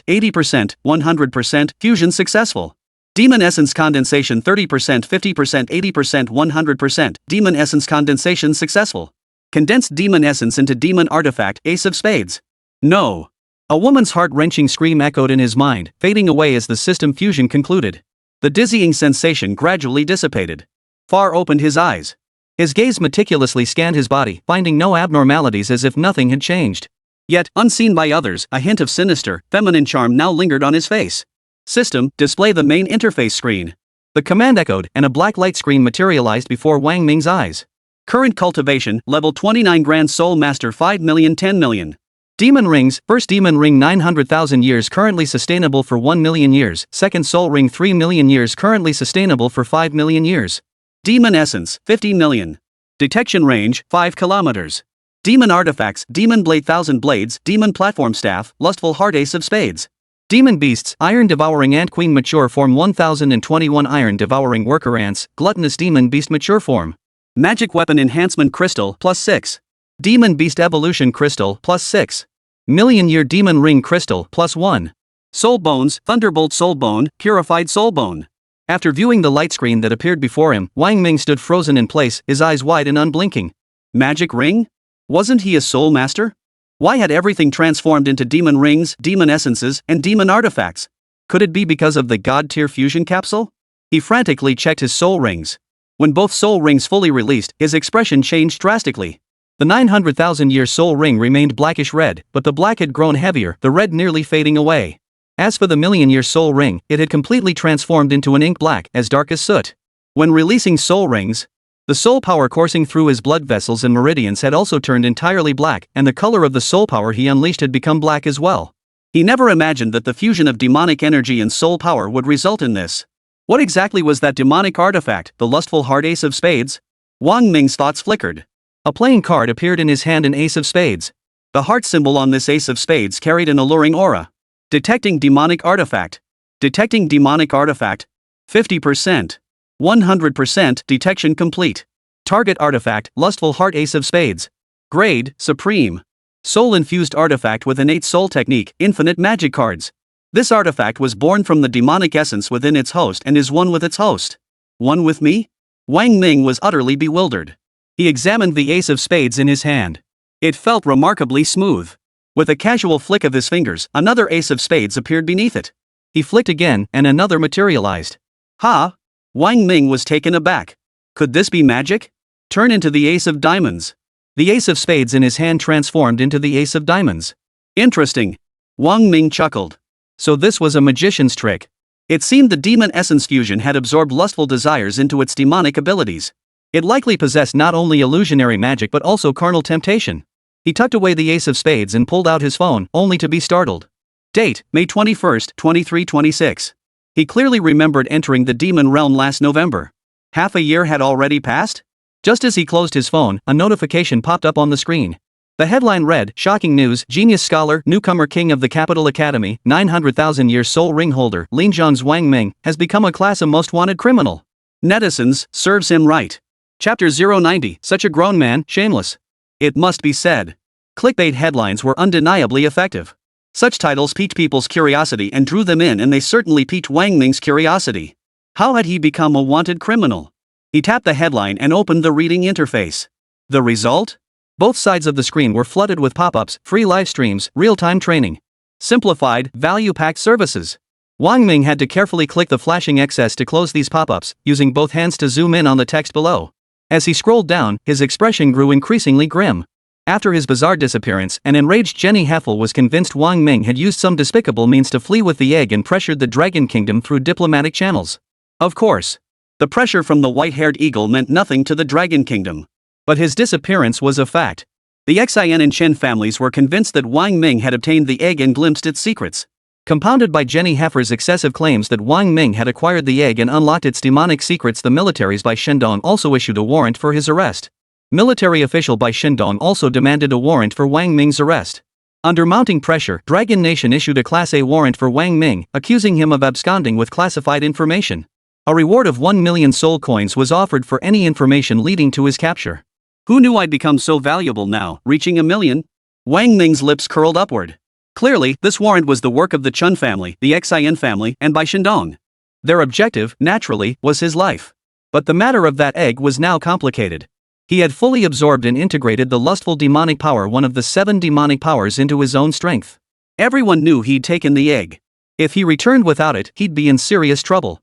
80%, 100%, fusion successful. Demon essence condensation 30%, 50%, 80%, 100%, demon essence condensation successful. Condensed demon essence into demon artifact, Ace of Spades. No. A woman's heart-wrenching scream echoed in his mind, fading away as the system fusion concluded. The dizzying sensation gradually dissipated. Far opened his eyes. His gaze meticulously scanned his body, finding no abnormalities, as if nothing had changed. Yet, unseen by others, a hint of sinister, feminine charm now lingered on his face. System, display the main interface screen. The command echoed, and a black light screen materialized before Wang Ming's eyes. Current cultivation, level 29 Grand Soul Master 5 million 10 million. Demon Rings, first Demon Ring 900,000 years currently sustainable for 1 million years, second Soul Ring 3 million years currently sustainable for 5 million years. Demon Essence, 50 million. Detection range, 5 kilometers. Demon artifacts, demon blade 1000 blades, demon platform staff, lustful heart ace of spades. Demon beasts, iron devouring ant queen mature form 1021 iron devouring worker ants, gluttonous demon beast mature form. Magic weapon enhancement crystal, +6. Demon beast evolution crystal, +6. Million-year demon ring crystal, +1. Soul bones, thunderbolt soul bone, purified soul bone. After viewing the light screen that appeared before him, Wang Ming stood frozen in place, his eyes wide and unblinking. Magic ring? Wasn't he a soul master? Why had everything transformed into demon rings, demon essences, and demon artifacts? Could it be because of the god-tier fusion capsule? He frantically checked his soul rings. When both soul rings fully released, his expression changed drastically. The 900,000-year soul ring remained blackish red, but the black had grown heavier, the red nearly fading away. As for the million-year soul ring, it had completely transformed into an ink black, as dark as soot. When releasing soul rings, the soul power coursing through his blood vessels and meridians had also turned entirely black, and the color of the soul power he unleashed had become black as well. He never imagined that the fusion of demonic energy and soul power would result in this. What exactly was that demonic artifact, the lustful heart ace of spades? Wang Ming's thoughts flickered. A playing card appeared in his hand, an ace of spades. The heart symbol on this ace of spades carried an alluring aura. Detecting demonic artifact. Detecting demonic artifact. 50%. 100% detection complete. Target artifact, lustful heart ace of spades. Grade, supreme. Soul-infused artifact with innate soul technique, infinite magic cards. This artifact was born from the demonic essence within its host and is one with its host. One with me? Wang Ming was utterly bewildered. He examined the ace of spades in his hand. It felt remarkably smooth. With a casual flick of his fingers, another ace of spades appeared beneath it. He flicked again, and another materialized. Ha! Wang Ming was taken aback. Could this be magic? Turn into the ace of diamonds. The ace of spades in his hand transformed into the ace of diamonds. Interesting. Wang Ming chuckled. So this was a magician's trick. It seemed the demon essence fusion had absorbed lustful desires into its demonic abilities. It likely possessed not only illusionary magic but also carnal temptation. He tucked away the ace of spades and pulled out his phone, only to be startled. Date, May 21, 2326. He clearly remembered entering the demon realm last November. Half a year had already passed? Just as he closed his phone, a notification popped up on the screen. The headline read, Shocking news, genius scholar, newcomer king of the Capital Academy, 900,000-year soul ring holder, Linjiang's Wang Ming, has become a class of most wanted criminal. Netizens, serves him right. Chapter 090, such a grown man, shameless. It must be said. Clickbait headlines were undeniably effective. Such titles piqued people's curiosity and drew them in, and they certainly piqued Wang Ming's curiosity. How had he become a wanted criminal? He tapped the headline and opened the reading interface. The result? Both sides of the screen were flooded with pop-ups, free live streams, real-time training. Simplified, value-packed services. Wang Ming had to carefully click the flashing XS to close these pop-ups, using both hands to zoom in on the text below. As he scrolled down, his expression grew increasingly grim. After his bizarre disappearance, an enraged Jenny Heffel was convinced Wang Ming had used some despicable means to flee with the egg and pressured the Dragon Kingdom through diplomatic channels. Of course. The pressure from the white-haired eagle meant nothing to the Dragon Kingdom. But his disappearance was a fact. The Xian and Chen families were convinced that Wang Ming had obtained the egg and glimpsed its secrets. Compounded by Jenny Heffer's excessive claims that Wang Ming had acquired the egg and unlocked its demonic secrets, the militaries by Shandong also issued a warrant for his arrest. Military official by Shandong also demanded a warrant for Wang Ming's arrest. Under mounting pressure, Dragon Nation issued a Class A warrant for Wang Ming, accusing him of absconding with classified information. A reward of 1 million soul coins was offered for any information leading to his capture. Who knew I'd become so valuable now, reaching 1 million? Wang Ming's lips curled upward. Clearly, this warrant was the work of the Chun family, the Xian family, and by Shandong. Their objective, naturally, was his life. But the matter of that egg was now complicated. He had fully absorbed and integrated the lustful demonic power, one of the 7 demonic powers, into his own strength. Everyone knew he'd taken the egg. If he returned without it, he'd be in serious trouble.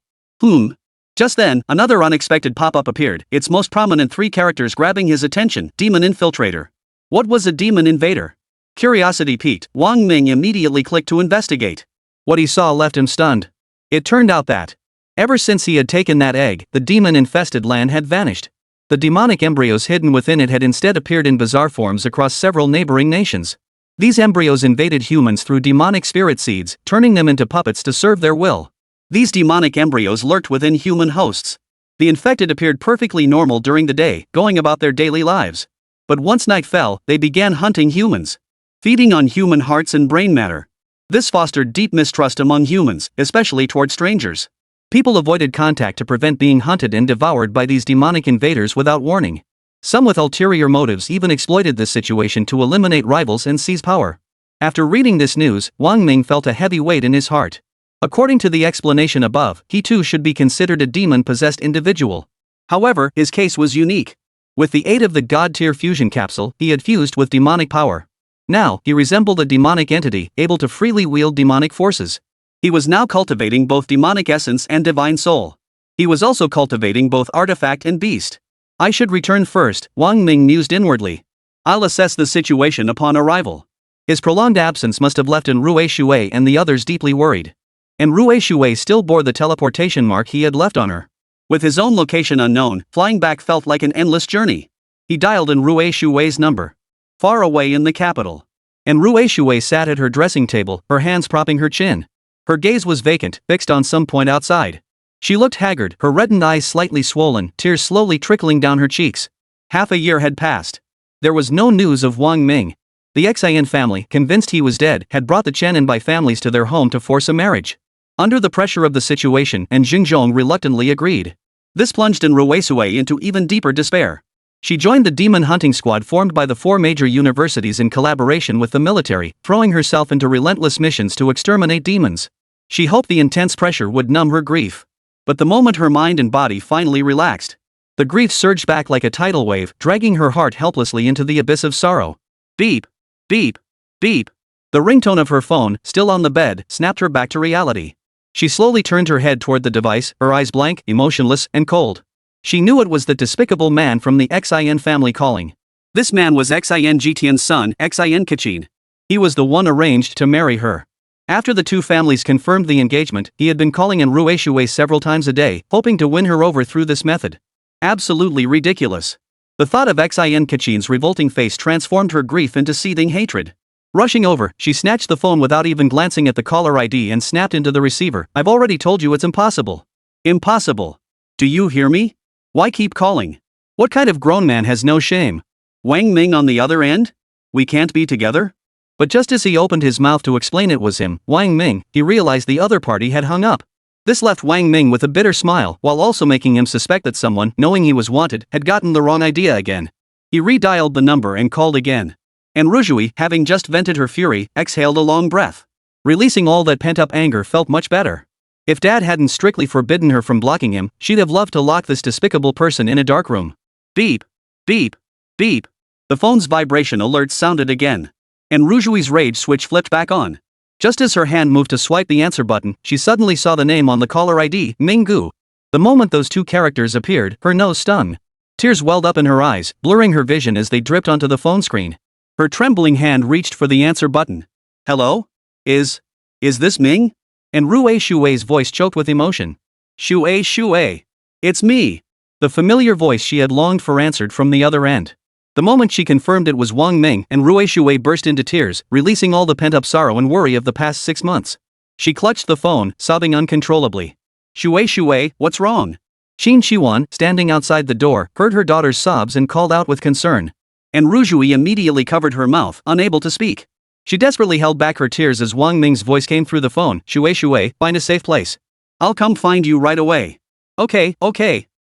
Just then, another unexpected pop-up appeared, its most prominent 3 characters grabbing his attention: Demon Infiltrator. What was a Demon Invader? Curiosity piqued, Wang Ming immediately clicked to investigate. What he saw left him stunned. It turned out that, ever since he had taken that egg, the demon-infested land had vanished. The demonic embryos hidden within it had instead appeared in bizarre forms across several neighboring nations. These embryos invaded humans through demonic spirit seeds, turning them into puppets to serve their will. These demonic embryos lurked within human hosts. The infected appeared perfectly normal during the day, going about their daily lives. But once night fell, they began hunting humans, feeding on human hearts and brain matter. This fostered deep mistrust among humans, especially toward strangers. People avoided contact to prevent being hunted and devoured by these demonic invaders without warning. Some with ulterior motives even exploited this situation to eliminate rivals and seize power. After reading this news, Wang Ming felt a heavy weight in his heart. According to the explanation above, he too should be considered a demon-possessed individual. However, his case was unique. With the aid of the God-tier fusion capsule, he had fused with demonic power. Now, he resembled a demonic entity, able to freely wield demonic forces. He was now cultivating both demonic essence and divine soul. He was also cultivating both artifact and beast. I should return first, Wang Ming mused inwardly. I'll assess the situation upon arrival. His prolonged absence must have left Enrui Shui and the others deeply worried. Enrui Shui still bore the teleportation mark he had left on her. With his own location unknown, flying back felt like an endless journey. He dialed Enrui Shui's number. Far away in the capital. Enrui Shui sat at her dressing table, her hands propping her chin. Her gaze was vacant, fixed on some point outside. She looked haggard, her reddened eyes slightly swollen, tears slowly trickling down her cheeks. Half a year had passed. There was no news of Wang Ming. The Xian family, convinced he was dead, had brought the Chenin families to their home to force a marriage. Under the pressure of the situation, and Xingzhong reluctantly agreed. This plunged Enrui Shui into even deeper despair. She joined the demon hunting squad formed by the 4 major universities in collaboration with the military, throwing herself into relentless missions to exterminate demons. She hoped the intense pressure would numb her grief. But the moment her mind and body finally relaxed, the grief surged back like a tidal wave, dragging her heart helplessly into the abyss of sorrow. Beep, beep, beep. The ringtone of her phone, still on the bed, snapped her back to reality. She slowly turned her head toward the device, her eyes blank, emotionless, and cold. She knew it was the despicable man from the Xin family calling. This man was Xin Jitian's son, Xin Kachin. He was the one arranged to marry her. After the 2 families confirmed the engagement, he had been calling Enrui Shui several times a day, hoping to win her over through this method. Absolutely ridiculous. The thought of Xin Kachin's revolting face transformed her grief into seething hatred. Rushing over, she snatched the phone without even glancing at the caller ID and snapped into the receiver. I've already told you it's impossible. Impossible. Do you hear me? Why keep calling? What kind of grown man has no shame? Wang Ming on the other end? We can't be together? But just as he opened his mouth to explain it was him, Wang Ming, he realized the other party had hung up. This left Wang Ming with a bitter smile, while also making him suspect that someone, knowing he was wanted, had gotten the wrong idea again. He redialed the number and called again. And Rujui, having just vented her fury, exhaled a long breath. Releasing all that pent-up anger felt much better. If Dad hadn't strictly forbidden her from blocking him, she'd have loved to lock this despicable person in a dark room. Beep, beep, beep. The phone's vibration alert sounded again. And Rujui's rage switch flipped back on. Just as her hand moved to swipe the answer button, she suddenly saw the name on the caller ID, Minggu. The moment those 2 characters appeared, her nose stung. Tears welled up in her eyes, blurring her vision as they dripped onto the phone screen. Her trembling hand reached for the answer button. Hello? Is this Ming? And Rui Shui's voice choked with emotion. Shui. It's me. The familiar voice she had longed for answered from the other end. The moment she confirmed it was Wang Ming, and Rui Shui burst into tears, releasing all the pent-up sorrow and worry of the past 6 months. She clutched the phone, sobbing uncontrollably. Shui, what's wrong? Qin Shiwan, standing outside the door, heard her daughter's sobs and called out with concern. And Rujui immediately covered her mouth, unable to speak. She desperately held back her tears as Wang Ming's voice came through the phone. Shui, find a safe place. I'll come find you right away. Okay.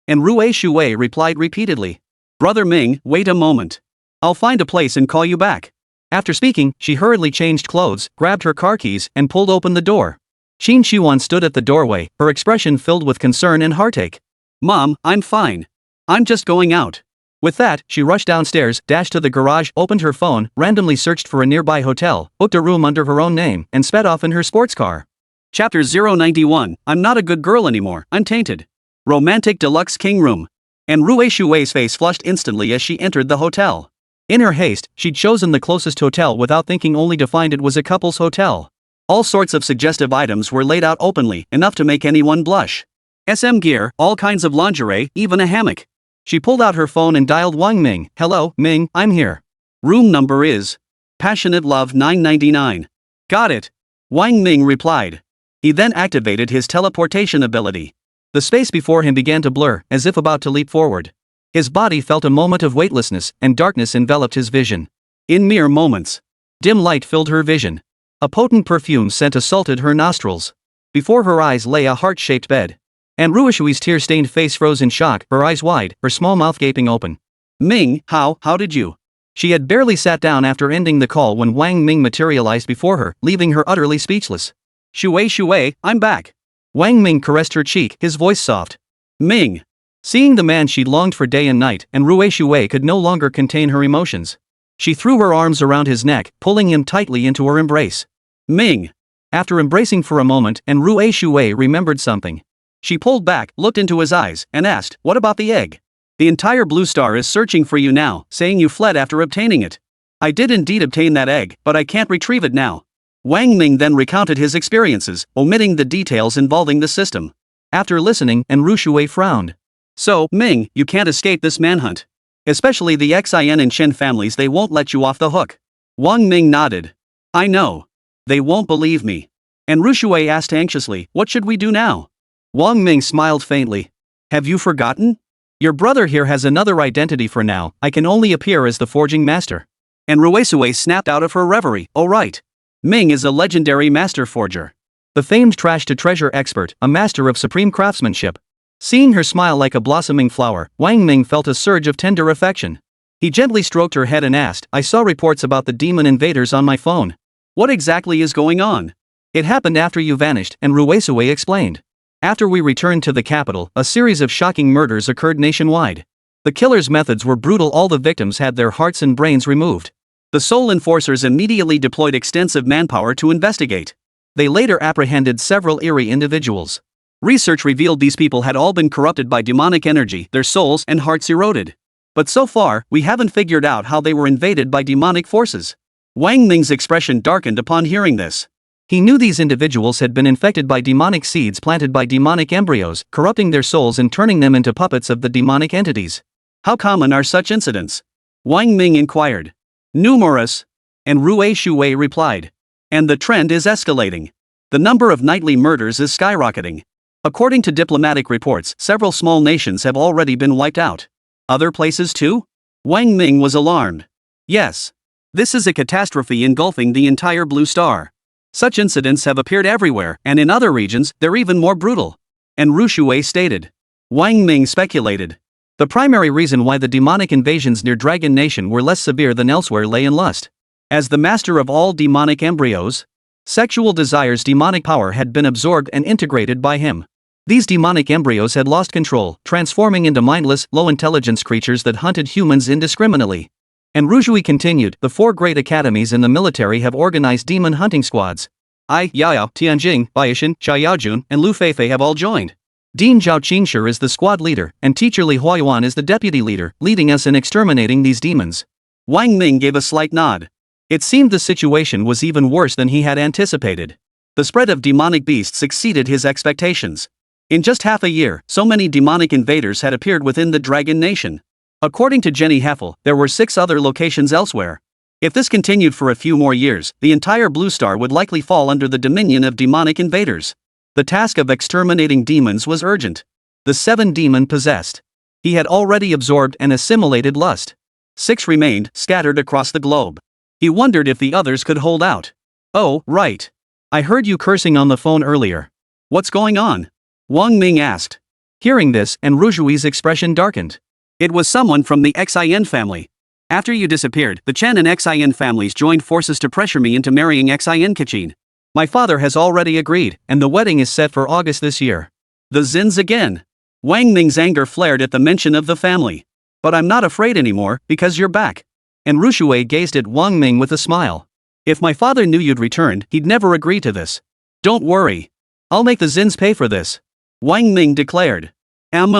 And Rui Shui replied repeatedly. Brother Ming, wait a moment. I'll find a place and call you back. After speaking, she hurriedly changed clothes, grabbed her car keys, and pulled open the door. Qin Shiwan stood at the doorway, her expression filled with concern and heartache. Mom, I'm fine. I'm just going out. With that, she rushed downstairs, dashed to the garage, opened her phone, randomly searched for a nearby hotel, booked a room under her own name, and sped off in her sports car. Chapter 091, I'm not a good girl anymore, I'm tainted. Romantic Deluxe King Room. And Rui Shui's face flushed instantly as she entered the hotel. In her haste, she'd chosen the closest hotel without thinking, only to find it was a couple's hotel. All sorts of suggestive items were laid out openly, enough to make anyone blush. SM gear, all kinds of lingerie, even a hammock. She pulled out her phone and dialed Wang Ming. Hello, Ming, I'm here. Room number is Passionate Love 999. Got it. Wang Ming replied. He then activated his teleportation ability. The space before him began to blur, as if about to leap forward. His body felt a moment of weightlessness, and darkness enveloped his vision. In mere moments, dim light filled her vision. A potent perfume scent assaulted her nostrils. Before her eyes lay a heart-shaped bed. And Ruishui's tear-stained face froze in shock, her eyes wide, her small mouth gaping open. Ming, how did you? She had barely sat down after ending the call when Wang Ming materialized before her, leaving her utterly speechless. Shui, I'm back. Wang Ming caressed her cheek, his voice soft. Ming. Seeing the man she'd longed for day and night, and Ruishui could no longer contain her emotions. She threw her arms around his neck, pulling him tightly into her embrace. Ming. After embracing for a moment, and Ruishui remembered something. She pulled back, looked into his eyes, and asked, what about the egg? The entire Blue Star is searching for you now, saying you fled after obtaining it. I did indeed obtain that egg, but I can't retrieve it now. Wang Ming then recounted his experiences, omitting the details involving the system. After listening, and Ruishui frowned. So, Ming, you can't escape this manhunt. Especially the Xin and Chen families, they won't let you off the hook. Wang Ming nodded. I know. They won't believe me. And Ruishui asked anxiously, what should we do now? Wang Ming smiled faintly. Have you forgotten? Your brother here has another identity for now, I can only appear as the forging master. And Ruishui snapped out of her reverie, oh right. Ming is a legendary master forger. The famed trash-to-treasure expert, a master of supreme craftsmanship. Seeing her smile like a blossoming flower, Wang Ming felt a surge of tender affection. He gently stroked her head and asked, I saw reports about the demon invaders on my phone. What exactly is going on? It happened after you vanished, and Ruishui explained. After we returned to the capital, a series of shocking murders occurred nationwide. The killers' methods were brutal, all the victims had their hearts and brains removed. The Soul Enforcers immediately deployed extensive manpower to investigate. They later apprehended several eerie individuals. Research revealed these people had all been corrupted by demonic energy, their souls and hearts eroded. But so far, we haven't figured out how they were invaded by demonic forces. Wang Ming's expression darkened upon hearing this. He knew these individuals had been infected by demonic seeds planted by demonic embryos, corrupting their souls and turning them into puppets of the demonic entities. How common are such incidents? Wang Ming inquired. Numerous. And Ruishui replied. And the trend is escalating. The number of nightly murders is skyrocketing. According to diplomatic reports, several small nations have already been wiped out. Other places too? Wang Ming was alarmed. Yes. This is a catastrophe engulfing the entire Blue Star. Such incidents have appeared everywhere, and in other regions, they're even more brutal. And Ruishui stated. Wang Ming speculated. The primary reason why the demonic invasions near Dragon Nation were less severe than elsewhere lay in lust. As the master of all demonic embryos, sexual desires' demonic power had been absorbed and integrated by him. These demonic embryos had lost control, transforming into mindless, low-intelligence creatures that hunted humans indiscriminately. And Ruishui continued, the 4 great academies in the military have organized demon hunting squads. Yao, Tianjing, Baishan, Xiaojun, and Lu Feifei have all joined. Dean Zhao Qingshi is the squad leader, and teacher Li Huayuan is the deputy leader, leading us in exterminating these demons. Wang Ming gave a slight nod. It seemed the situation was even worse than he had anticipated. The spread of demonic beasts exceeded his expectations. In just half a year, so many demonic invaders had appeared within the Dragon Nation. According to Jenny Heffel, there were 6 other locations elsewhere. If this continued for a few more years, the entire Blue Star would likely fall under the dominion of demonic invaders. The task of exterminating demons was urgent. The 7 demon-possessed. He had already absorbed and assimilated lust. 6 remained, scattered across the globe. He wondered if the others could hold out. Oh, right. I heard you cursing on the phone earlier. What's going on? Wang Ming asked. Hearing this, and Ruishui's expression darkened. It was someone from the Xin family. After you disappeared, the Chen and Xin families joined forces to pressure me into marrying Xin Kachin. My father has already agreed, and the wedding is set for August this year. The Zins again. Wang Ming's anger flared at the mention of the family. But I'm not afraid anymore, because you're back. And Ruishui gazed at Wang Ming with a smile. If my father knew you'd returned, he'd never agree to this. Don't worry. I'll make the Zins pay for this. Wang Ming declared. And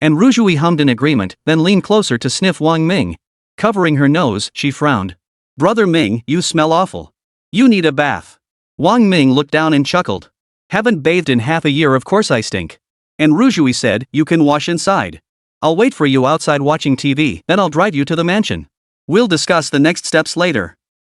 Ruishui hummed in agreement, then leaned closer to sniff Wang Ming. Covering her nose, she frowned. Brother Ming, you smell awful. You need a bath. Wang Ming looked down and chuckled. Haven't bathed in half a year, of course I stink. And Ruishui said, you can wash inside. I'll wait for you outside watching TV, then I'll drive you to the mansion. We'll discuss the next steps later.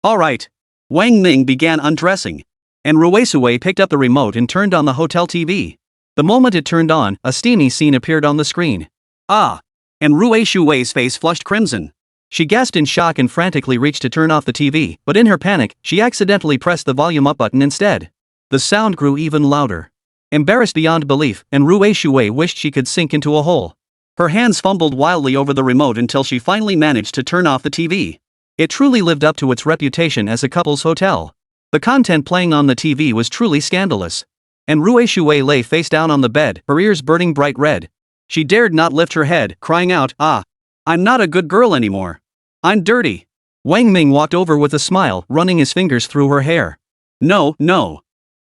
Alright. Wang Ming began undressing. And Ruishui picked up the remote and turned on the hotel TV. The moment it turned on, a steamy scene appeared on the screen. Ah! And Rui Shui's face flushed crimson. She gasped in shock and frantically reached to turn off the TV, but in her panic, she accidentally pressed the volume up button instead. The sound grew even louder. Embarrassed beyond belief, and Rui Shui wished she could sink into a hole. Her hands fumbled wildly over the remote until she finally managed to turn off the TV. It truly lived up to its reputation as a couple's hotel. The content playing on the TV was truly scandalous. And Rui Shui lay face down on the bed, her ears burning bright red. She dared not lift her head, crying out, "Ah! I'm not a good girl anymore. I'm dirty." Wang Ming walked over with a smile, running his fingers through her hair. No.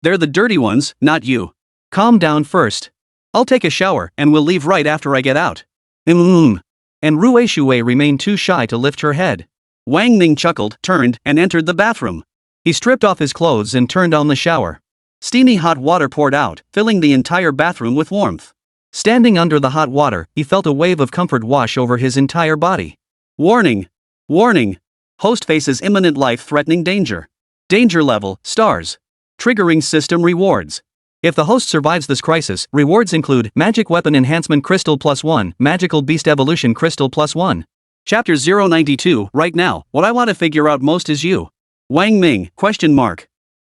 They're the dirty ones, not you. Calm down first. I'll take a shower, and we'll leave right after I get out. And Rui Shui remained too shy to lift her head. Wang Ming chuckled, turned, and entered the bathroom. He stripped off his clothes and turned on the shower. Steamy hot water poured out, filling the entire bathroom with warmth. Standing under the hot water, he felt a wave of comfort wash over his entire body. Warning! Warning! Host faces imminent life-threatening danger. Danger level, stars. Triggering system rewards. If the host survives this crisis, rewards include Magic Weapon Enhancement Crystal +1, Magical Beast Evolution Crystal +1. Chapter 092. Right now, what I want to figure out most is you. Wang Ming, ?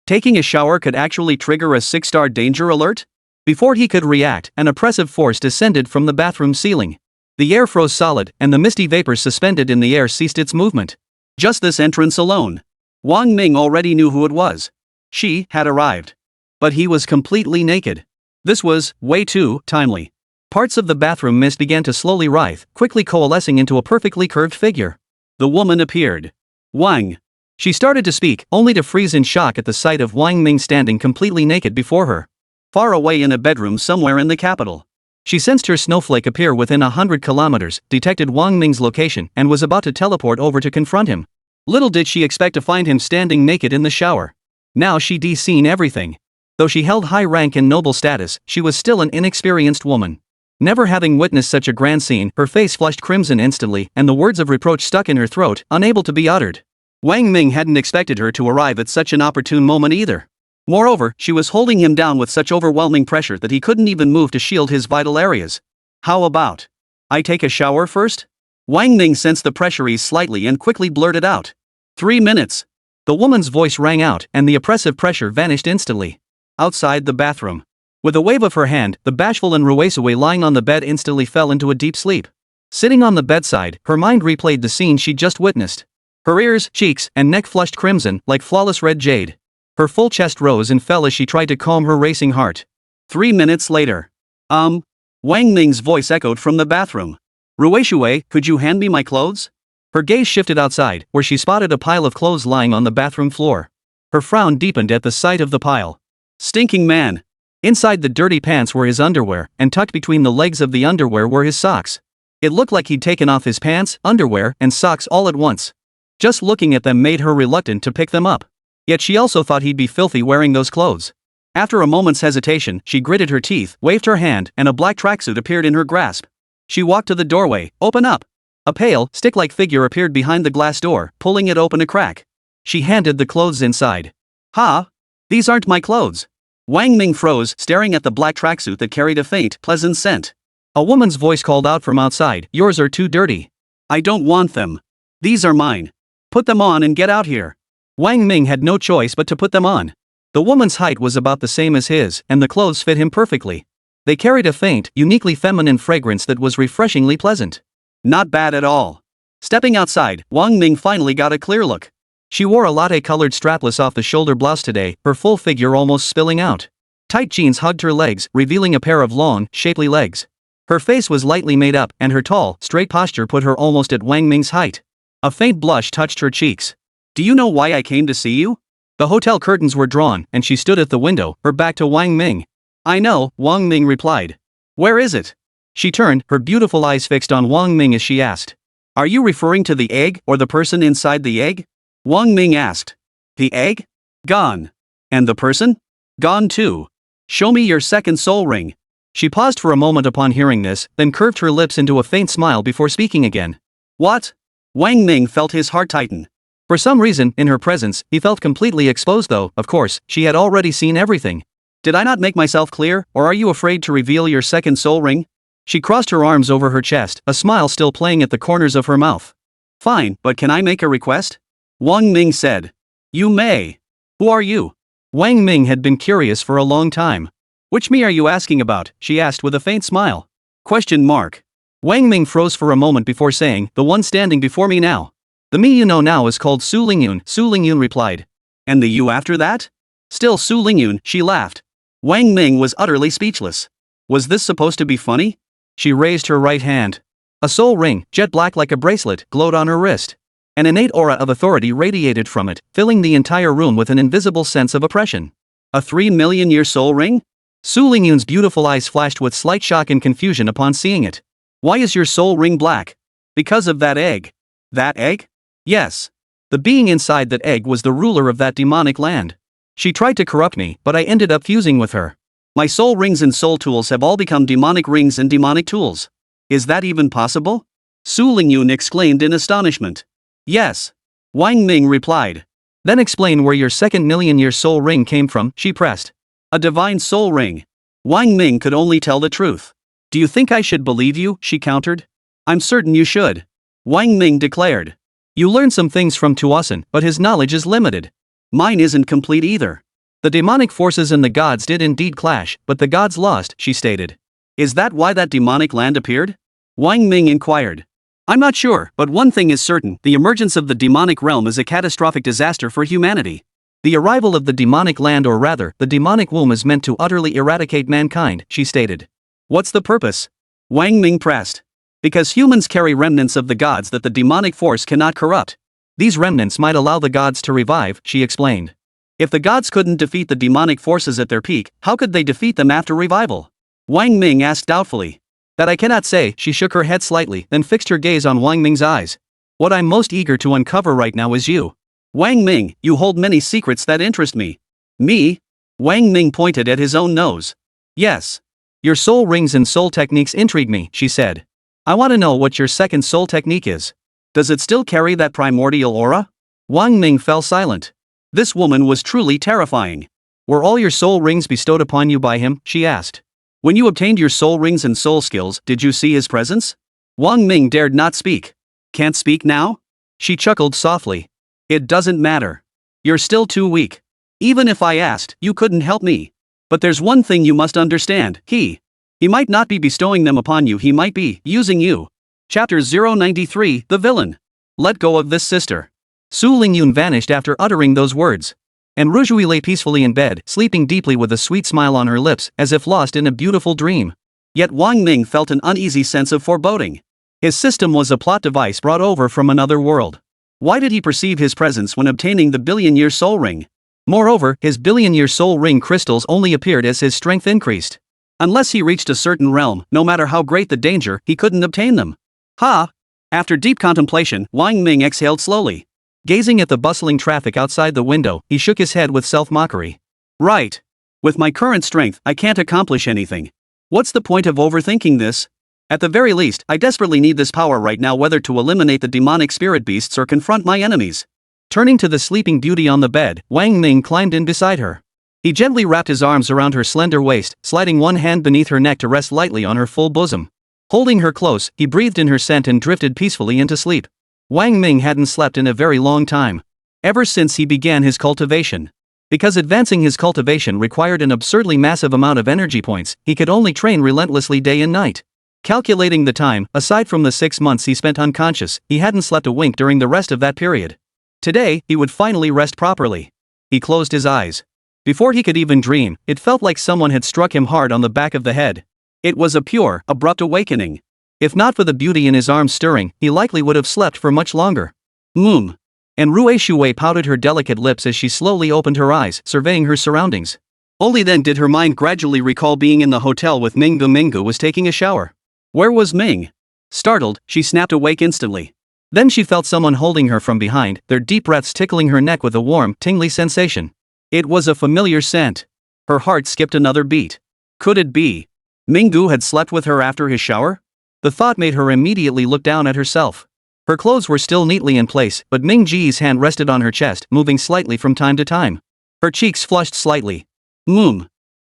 Taking a shower could actually trigger a 6-star danger alert? Before he could react, an oppressive force descended from the bathroom ceiling. The air froze solid, and the misty vapors suspended in the air ceased its movement. Just this entrance alone. Wang Ming already knew who it was. She had arrived. But he was completely naked. This was way too timely. Parts of the bathroom mist began to slowly writhe, quickly coalescing into a perfectly curved figure. The woman appeared. Wang. She started to speak, only to freeze in shock at the sight of Wang Ming standing completely naked before her. Far away in a bedroom somewhere in the capital. She sensed her snowflake appear within 100 kilometers, detected Wang Ming's location, and was about to teleport over to confront him. Little did she expect to find him standing naked in the shower. Now she'd seen everything. Though she held high rank and noble status, she was still an inexperienced woman. Never having witnessed such a grand scene, her face flushed crimson instantly, and the words of reproach stuck in her throat, unable to be uttered. Wang Ming hadn't expected her to arrive at such an opportune moment either. Moreover, she was holding him down with such overwhelming pressure that he couldn't even move to shield his vital areas. How about I take a shower first? Wang Ming sensed the pressure ease slightly and quickly blurted out. 3 minutes. The woman's voice rang out, and the oppressive pressure vanished instantly. Outside the bathroom. With a wave of her hand, the bashful and Ruesue lying on the bed instantly fell into a deep sleep. Sitting on the bedside, her mind replayed the scene she'd just witnessed. Her ears, cheeks, and neck flushed crimson, like flawless red jade. Her full chest rose and fell as she tried to calm her racing heart. 3 minutes later. Wang Ming's voice echoed from the bathroom. Ruesue, could you hand me my clothes? Her gaze shifted outside, where she spotted a pile of clothes lying on the bathroom floor. Her frown deepened at the sight of the pile. Stinking man. Inside the dirty pants were his underwear, and tucked between the legs of the underwear were his socks. It looked like he'd taken off his pants, underwear, and socks all at once. Just looking at them made her reluctant to pick them up. Yet she also thought he'd be filthy wearing those clothes. After a moment's hesitation, she gritted her teeth, waved her hand, and a black tracksuit appeared in her grasp. She walked to the doorway. Open up. A pale, stick-like figure appeared behind the glass door, pulling it open a crack. She handed the clothes inside. Ha! These aren't my clothes. Wang Ming froze, staring at the black tracksuit that carried a faint, pleasant scent. A woman's voice called out from outside, yours are too dirty. I don't want them. These are mine. Put them on and get out here. Wang Ming had no choice but to put them on. The woman's height was about the same as his, and the clothes fit him perfectly. They carried a faint, uniquely feminine fragrance that was refreshingly pleasant. Not bad at all. Stepping outside, Wang Ming finally got a clear look. She wore a latte-colored strapless off-the-shoulder blouse today, her full figure almost spilling out. Tight jeans hugged her legs, revealing a pair of long, shapely legs. Her face was lightly made up, and her tall, straight posture put her almost at Wang Ming's height. A faint blush touched her cheeks. Do you know why I came to see you? The hotel curtains were drawn, and she stood at the window, her back to Wang Ming. I know, Wang Ming replied. Where is it? She turned, her beautiful eyes fixed on Wang Ming as she asked. Are you referring to the egg, or the person inside the egg? Wang Ming asked. The egg? Gone. And the person? Gone too. Show me your second soul ring. She paused for a moment upon hearing this, then curved her lips into a faint smile before speaking again. What? Wang Ming felt his heart tighten. For some reason, in her presence, he felt completely exposed though, of course, she had already seen everything. Did I not make myself clear, or are you afraid to reveal your second soul ring? She crossed her arms over her chest, a smile still playing at the corners of her mouth. Fine, but can I make a request? Wang Ming said. You may. Who are you? Wang Ming had been curious for a long time. Which me are you asking about? She asked with a faint smile. Question mark. Wang Ming froze for a moment before saying, the one standing before me now. The me you know now is called Su Lingyun, Su Lingyun replied. And the you after that? Still Su Lingyun, she laughed. Wang Ming was utterly speechless. Was this supposed to be funny? She raised her right hand. A soul ring, jet black like a bracelet, glowed on her wrist. An innate aura of authority radiated from it, filling the entire room with an invisible sense of oppression. A 3 million-year soul ring? Su Lingyun's beautiful eyes flashed with slight shock and confusion upon seeing it. Why is your soul ring black? Because of that egg. That egg? Yes. The being inside that egg was the ruler of that demonic land. She tried to corrupt me, but I ended up fusing with her. My soul rings and soul tools have all become demonic rings and demonic tools. Is that even possible? Su Lingyun exclaimed in astonishment. Yes. Wang Ming replied. Then explain where your 2 million-year soul ring came from, she pressed. A divine soul ring. Wang Ming could only tell the truth. Do you think I should believe you? She countered. I'm certain you should. Wang Ming declared. You learn some things from Tuasan, but his knowledge is limited. Mine isn't complete either. The demonic forces and the gods did indeed clash, but the gods lost, she stated. Is that why that demonic land appeared? Wang Ming inquired. I'm not sure, but one thing is certain, the emergence of the demonic realm is a catastrophic disaster for humanity. The arrival of the demonic land, or rather, the demonic womb, is meant to utterly eradicate mankind, she stated. What's the purpose? Wang Ming pressed. Because humans carry remnants of the gods that the demonic force cannot corrupt. These remnants might allow the gods to revive, she explained. If the gods couldn't defeat the demonic forces at their peak, how could they defeat them after revival? Wang Ming asked doubtfully. That I cannot say, she shook her head slightly, then fixed her gaze on Wang Ming's eyes. What I'm most eager to uncover right now is you. Wang Ming, you hold many secrets that interest me. Me? Wang Ming pointed at his own nose. Yes. Your soul rings and soul techniques intrigue me, she said. I want to know what your second soul technique is. Does it still carry that primordial aura? Wang Ming fell silent. This woman was truly terrifying. Were all your soul rings bestowed upon you by him? She asked. When you obtained your soul rings and soul skills, did you see his presence? Wang Ming dared not speak. Can't speak now? She chuckled softly. It doesn't matter. You're still too weak. Even if I asked, you couldn't help me. But there's one thing you must understand, he might not be bestowing them upon you, he might be using you. Chapter 093, The Villain. Let go of this sister. Su Lingyun vanished after uttering those words. And Rujui lay peacefully in bed, sleeping deeply with a sweet smile on her lips, as if lost in a beautiful dream. Yet Wang Ming felt an uneasy sense of foreboding. His system was a plot device brought over from another world. Why did he perceive his presence when obtaining the billion-year soul ring? Moreover, his billion-year soul ring crystals only appeared as his strength increased. Unless he reached a certain realm, no matter how great the danger, he couldn't obtain them. Ha! After deep contemplation, Wang Ming exhaled slowly. Gazing at the bustling traffic outside the window, he shook his head with self-mockery. Right. With my current strength, I can't accomplish anything. What's the point of overthinking this? At the very least, I desperately need this power right now, whether to eliminate the demonic spirit beasts or confront my enemies. Turning to the sleeping beauty on the bed, Wang Ming climbed in beside her. He gently wrapped his arms around her slender waist, sliding one hand beneath her neck to rest lightly on her full bosom. Holding her close, he breathed in her scent and drifted peacefully into sleep. Wang Ming hadn't slept in a very long time. Ever since he began his cultivation. Because advancing his cultivation required an absurdly massive amount of energy points, he could only train relentlessly day and night. Calculating the time, aside from the 6 months he spent unconscious, he hadn't slept a wink during the rest of that period. Today, he would finally rest properly. He closed his eyes. Before he could even dream, it felt like someone had struck him hard on the back of the head. It was a pure, abrupt awakening. If not for the beauty in his arms stirring, he likely would have slept for much longer. And Rue Shui pouted her delicate lips as she slowly opened her eyes, surveying her surroundings. Only then did her mind gradually recall being in the hotel with Mingu was taking a shower. Where was Ming? Startled, she snapped awake instantly. Then she felt someone holding her from behind, their deep breaths tickling her neck with a warm, tingly sensation. It was a familiar scent. Her heart skipped another beat. Could it be? Mingu had slept with her after his shower? The thought made her immediately look down at herself. Her clothes were still neatly in place, but Ming Ji's hand rested on her chest, moving slightly from time to time. Her cheeks flushed slightly.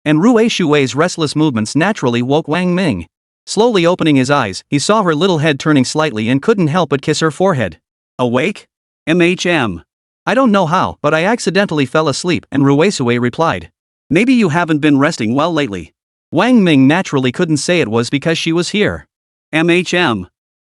and Rue Shui's restless movements naturally woke Wang Ming. Slowly opening his eyes, he saw her little head turning slightly and couldn't help but kiss her forehead. Awake? I don't know how, but I accidentally fell asleep, and Rue Shui replied. Maybe you haven't been resting well lately. Wang Ming naturally couldn't say it was because she was here.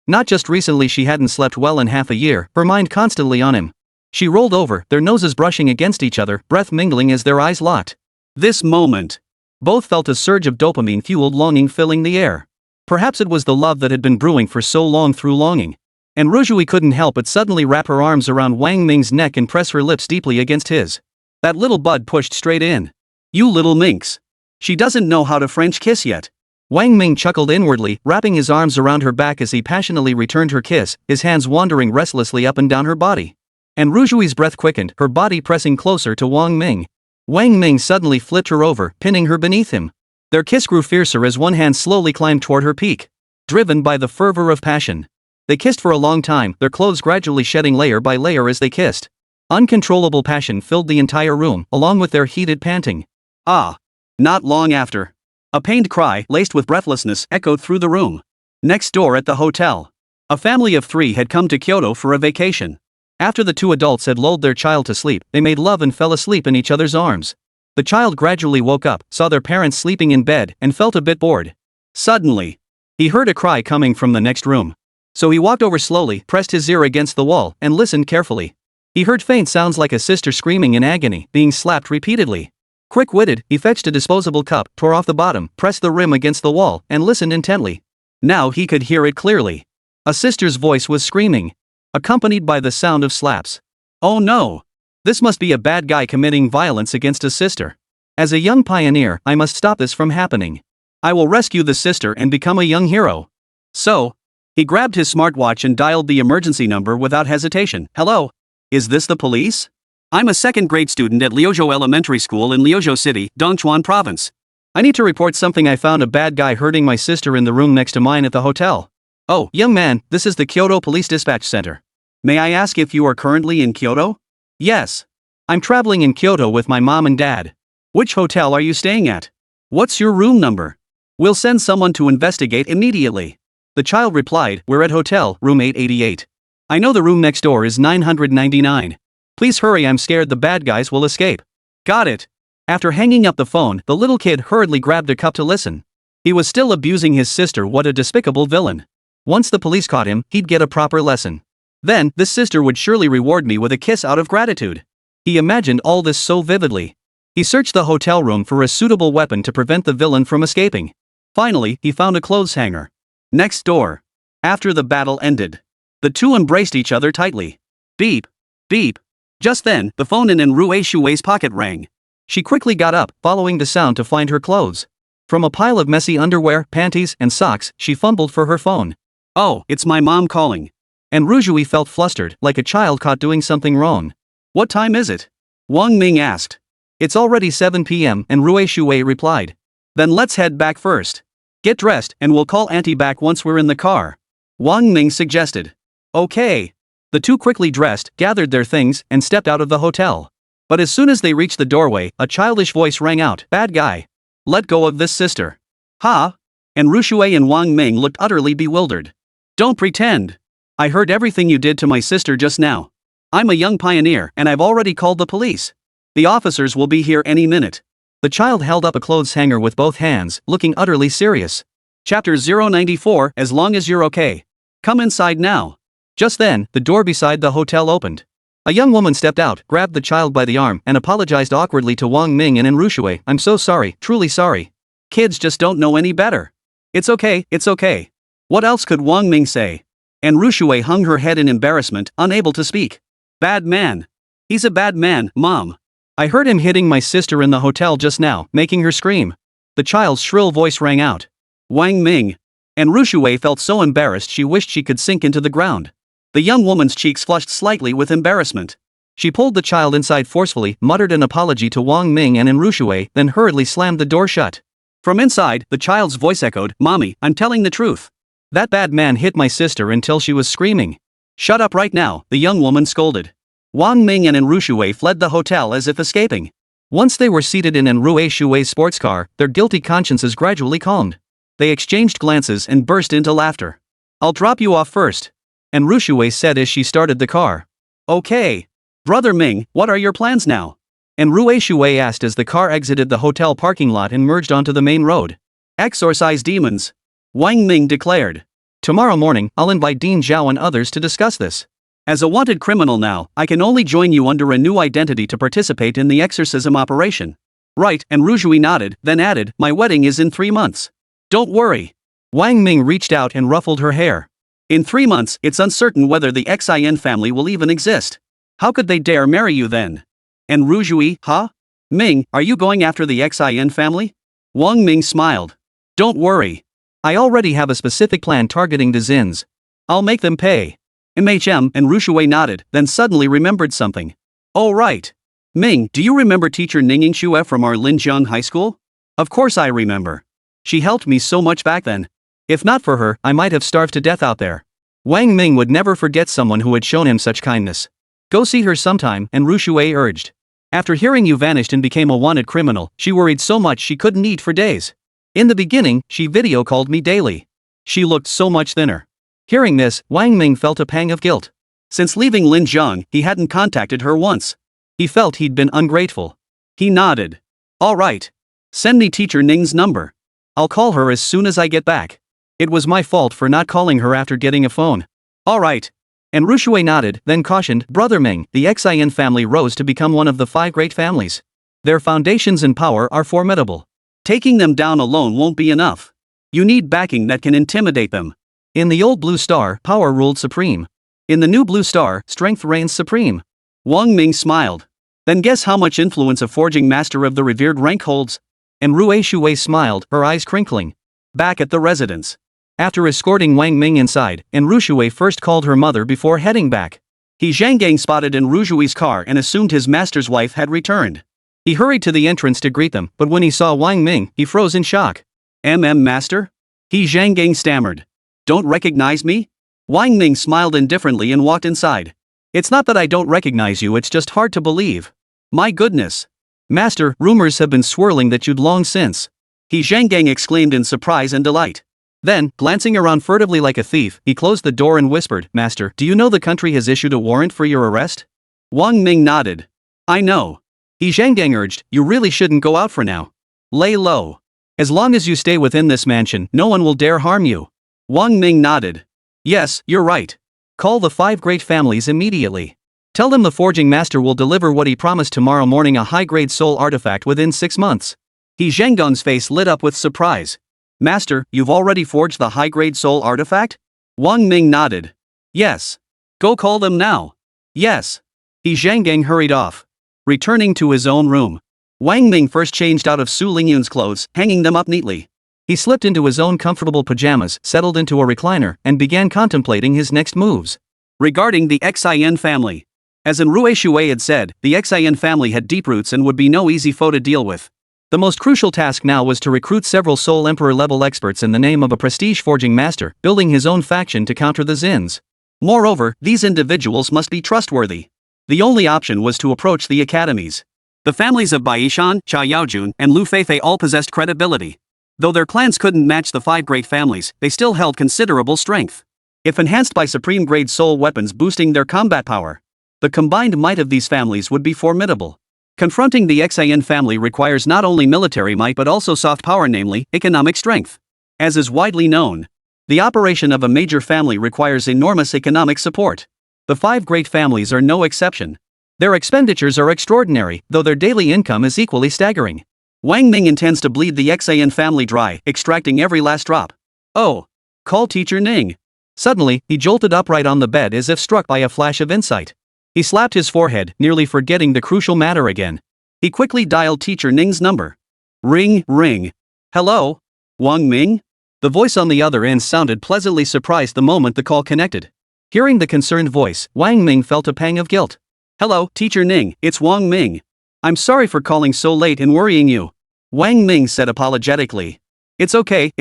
Not just recently she hadn't slept well in half a year, her mind constantly on him. She rolled over, their noses brushing against each other, breath mingling as their eyes locked. This moment. Both felt a surge of dopamine-fueled longing filling the air. Perhaps it was the love that had been brewing for so long through longing. And Rujui couldn't help but suddenly wrap her arms around Wang Ming's neck and press her lips deeply against his. That little bud pushed straight in. You little minx. She doesn't know how to French kiss yet. Wang Ming chuckled inwardly, wrapping his arms around her back as he passionately returned her kiss, his hands wandering restlessly up and down her body. And Rujui's breath quickened, her body pressing closer to Wang Ming. Wang Ming suddenly flipped her over, pinning her beneath him. Their kiss grew fiercer as one hand slowly climbed toward her peak. Driven by the fervor of passion. They kissed for a long time, their clothes gradually shedding layer by layer as they kissed. Uncontrollable passion filled the entire room, along with their heated panting. Ah! Not long after. A pained cry, laced with breathlessness, echoed through the room. Next door at the hotel. A family of 3 had come to Kyoto for a vacation. After the 2 adults had lulled their child to sleep, they made love and fell asleep in each other's arms. The child gradually woke up, saw their parents sleeping in bed, and felt a bit bored. Suddenly, he heard a cry coming from the next room. So he walked over slowly, pressed his ear against the wall, and listened carefully. He heard faint sounds like a sister screaming in agony, being slapped repeatedly. Quick-witted, he fetched a disposable cup, tore off the bottom, pressed the rim against the wall, and listened intently. Now he could hear it clearly. A sister's voice was screaming, accompanied by the sound of slaps. Oh no! This must be a bad guy committing violence against a sister. As a young pioneer, I must stop this from happening. I will rescue the sister and become a young hero. So, he grabbed his smartwatch and dialed the emergency number without hesitation. Hello? Is this the police? I'm a second-grade student at Liuzhou Elementary School in Liuzhou City, Dongchuan Province. I need to report something. I found a bad guy hurting my sister in the room next to mine at the hotel. Oh, young man, this is the Kyoto Police Dispatch Center. May I ask if you are currently in Kyoto? Yes. I'm traveling in Kyoto with my mom and dad. Which hotel are you staying at? What's your room number? We'll send someone to investigate immediately. The child replied, We're at hotel, room 888. I know the room next door is 999. Please hurry, I'm scared the bad guys will escape. Got it. After hanging up the phone, the little kid hurriedly grabbed a cup to listen. He was still abusing his sister. What a despicable villain. Once the police caught him, he'd get a proper lesson. Then, this sister would surely reward me with a kiss out of gratitude. He imagined all this so vividly. He searched the hotel room for a suitable weapon to prevent the villain from escaping. Finally, he found a clothes hanger. Next door. After the battle ended, the 2 embraced each other tightly. Beep. Beep. Just then, the phone in Rue Shui's pocket rang. She quickly got up, following the sound to find her clothes. From a pile of messy underwear, panties, and socks, she fumbled for her phone. Oh, it's my mom calling. And Rujui felt flustered, like a child caught doing something wrong. What time is it? Wang Ming asked. It's already 7 p.m., and Rue Shui replied. Then let's head back first. Get dressed, and we'll call Auntie back once we're in the car. Wang Ming suggested. Okay. The 2 quickly dressed, gathered their things, and stepped out of the hotel. But as soon as they reached the doorway, a childish voice rang out, Bad guy. Let go of this sister. Huh? And Rushui and Wang Ming looked utterly bewildered. Don't pretend. I heard everything you did to my sister just now. I'm a young pioneer, and I've already called the police. The officers will be here any minute. The child held up a clothes hanger with both hands, looking utterly serious. Chapter 094, As long as you're okay. Come inside now. Just then, the door beside the hotel opened. A young woman stepped out, grabbed the child by the arm, and apologized awkwardly to Wang Ming and Enrushui. I'm so sorry, truly sorry. Kids just don't know any better. It's okay, it's okay. What else could Wang Ming say? Enrushui hung her head in embarrassment, unable to speak. Bad man. He's a bad man, Mom. I heard him hitting my sister in the hotel just now, making her scream. The child's shrill voice rang out. Wang Ming. Enrushui felt so embarrassed she wished she could sink into the ground. The young woman's cheeks flushed slightly with embarrassment. She pulled the child inside forcefully, muttered an apology to Wang Ming and Enrushui, then hurriedly slammed the door shut. From inside, the child's voice echoed, Mommy, I'm telling the truth. That bad man hit my sister until she was screaming. Shut up right now, the young woman scolded. Wang Ming and Enrushui fled the hotel as if escaping. Once they were seated in Enrue Shui's sports car, their guilty consciences gradually calmed. They exchanged glances and burst into laughter. "I'll drop you off first," Enrue Shui said as she started the car. "Okay. Brother Ming, what are your plans now?" Enrue Shui asked as the car exited the hotel parking lot and merged onto the main road. "Exorcise demons," Wang Ming declared. "Tomorrow morning, I'll invite Dean Zhao and others to discuss this. As a wanted criminal now, I can only join you under a new identity to participate in the exorcism operation." "Right," and Rujui nodded, then added, "My wedding is in 3 months. Don't worry." Wang Ming reached out and ruffled her hair. "In 3 months, it's uncertain whether the Xin family will even exist. How could they dare marry you then?" "And Rujui, huh? Ming, are you going after the Xin family?" Wang Ming smiled. "Don't worry. I already have a specific plan targeting the Zins. I'll make them pay." And Rushui nodded, then suddenly remembered something. "Oh right. Ming, do you remember teacher Ninging Xue from our Linjiang High School?" "Of course I remember. She helped me so much back then. If not for her, I might have starved to death out there." Wang Ming would never forget someone who had shown him such kindness. "Go see her sometime," and Rushui urged. "After hearing you vanished and became a wanted criminal, she worried so much she couldn't eat for days. In the beginning, she video called me daily. She looked so much thinner." Hearing this, Wang Ming felt a pang of guilt. Since leaving Linjiang, he hadn't contacted her once. He felt he'd been ungrateful. He nodded. "All right. Send me teacher Ning's number. I'll call her as soon as I get back. It was my fault for not calling her after getting a phone." "All right." And Rushui nodded, then cautioned, "Brother Ming, the Xin family rose to become one of the 5 great families. Their foundations and power are formidable. Taking them down alone won't be enough. You need backing that can intimidate them. In the old Blue Star, power ruled supreme. In the new Blue Star, strength reigns supreme." Wang Ming smiled. "Then guess how much influence a forging master of the revered rank holds?" And Rue Shui smiled, her eyes crinkling. Back at the residence. After escorting Wang Ming inside, Enrue Shui first called her mother before heading back. He Zhanggang spotted Enrue Shui's car and assumed his master's wife had returned. He hurried to the entrance to greet them, but when he saw Wang Ming, he froze in shock. Master?" He Zhanggang stammered. "Don't recognize me?" Wang Ming smiled indifferently and walked inside. "It's not that I don't recognize you, it's just hard to believe." "My goodness. Master, rumors have been swirling that you'd long since." He Zhanggang exclaimed in surprise and delight. Then, glancing around furtively like a thief, he closed the door and whispered, "Master, do you know the country has issued a warrant for your arrest?" Wang Ming nodded. "I know." He Zhanggang urged, "You really shouldn't go out for now. Lay low. As long as you stay within this mansion, no one will dare harm you." Wang Ming nodded. "Yes, you're right. Call the 5 great families immediately. Tell them the forging master will deliver what he promised tomorrow morning, a high-grade soul artifact within 6 months. He Zhenggong's face lit up with surprise. "Master, you've already forged the high-grade soul artifact?" Wang Ming nodded. "Yes. Go call them now." "Yes." He Zhanggang hurried off. Returning to his own room, Wang Ming first changed out of Su Lingyun's clothes, hanging them up neatly. He slipped into his own comfortable pajamas, settled into a recliner, and began contemplating his next moves. Regarding the Xin family. As Enrue Shui had said, the Xin family had deep roots and would be no easy foe to deal with. The most crucial task now was to recruit several Soul Emperor-level experts in the name of a prestige forging master, building his own faction to counter the Zins. Moreover, these individuals must be trustworthy. The only option was to approach the academies. The families of Baishan, Cha Yaojun, and Lu Feifei all possessed credibility. Though their clans couldn't match the 5 great families, they still held considerable strength. If enhanced by supreme-grade soul weapons boosting their combat power, the combined might of these families would be formidable. Confronting the Xin family requires not only military might but also soft power, namely, economic strength. As is widely known, the operation of a major family requires enormous economic support. The 5 great families are no exception. Their expenditures are extraordinary, though their daily income is equally staggering. Wang Ming intends to bleed the Xin family dry, extracting every last drop. "Oh! Call Teacher Ning." Suddenly, he jolted upright on the bed as if struck by a flash of insight. He slapped his forehead, nearly forgetting the crucial matter again. He quickly dialed Teacher Ning's number. Ring, ring. "Hello? Wang Ming?" The voice on the other end sounded pleasantly surprised the moment the call connected. Hearing the concerned voice, Wang Ming felt a pang of guilt. "Hello, Teacher Ning, it's Wang Ming. I'm sorry for calling so late and worrying you." Wang Ming said apologetically. It's okay.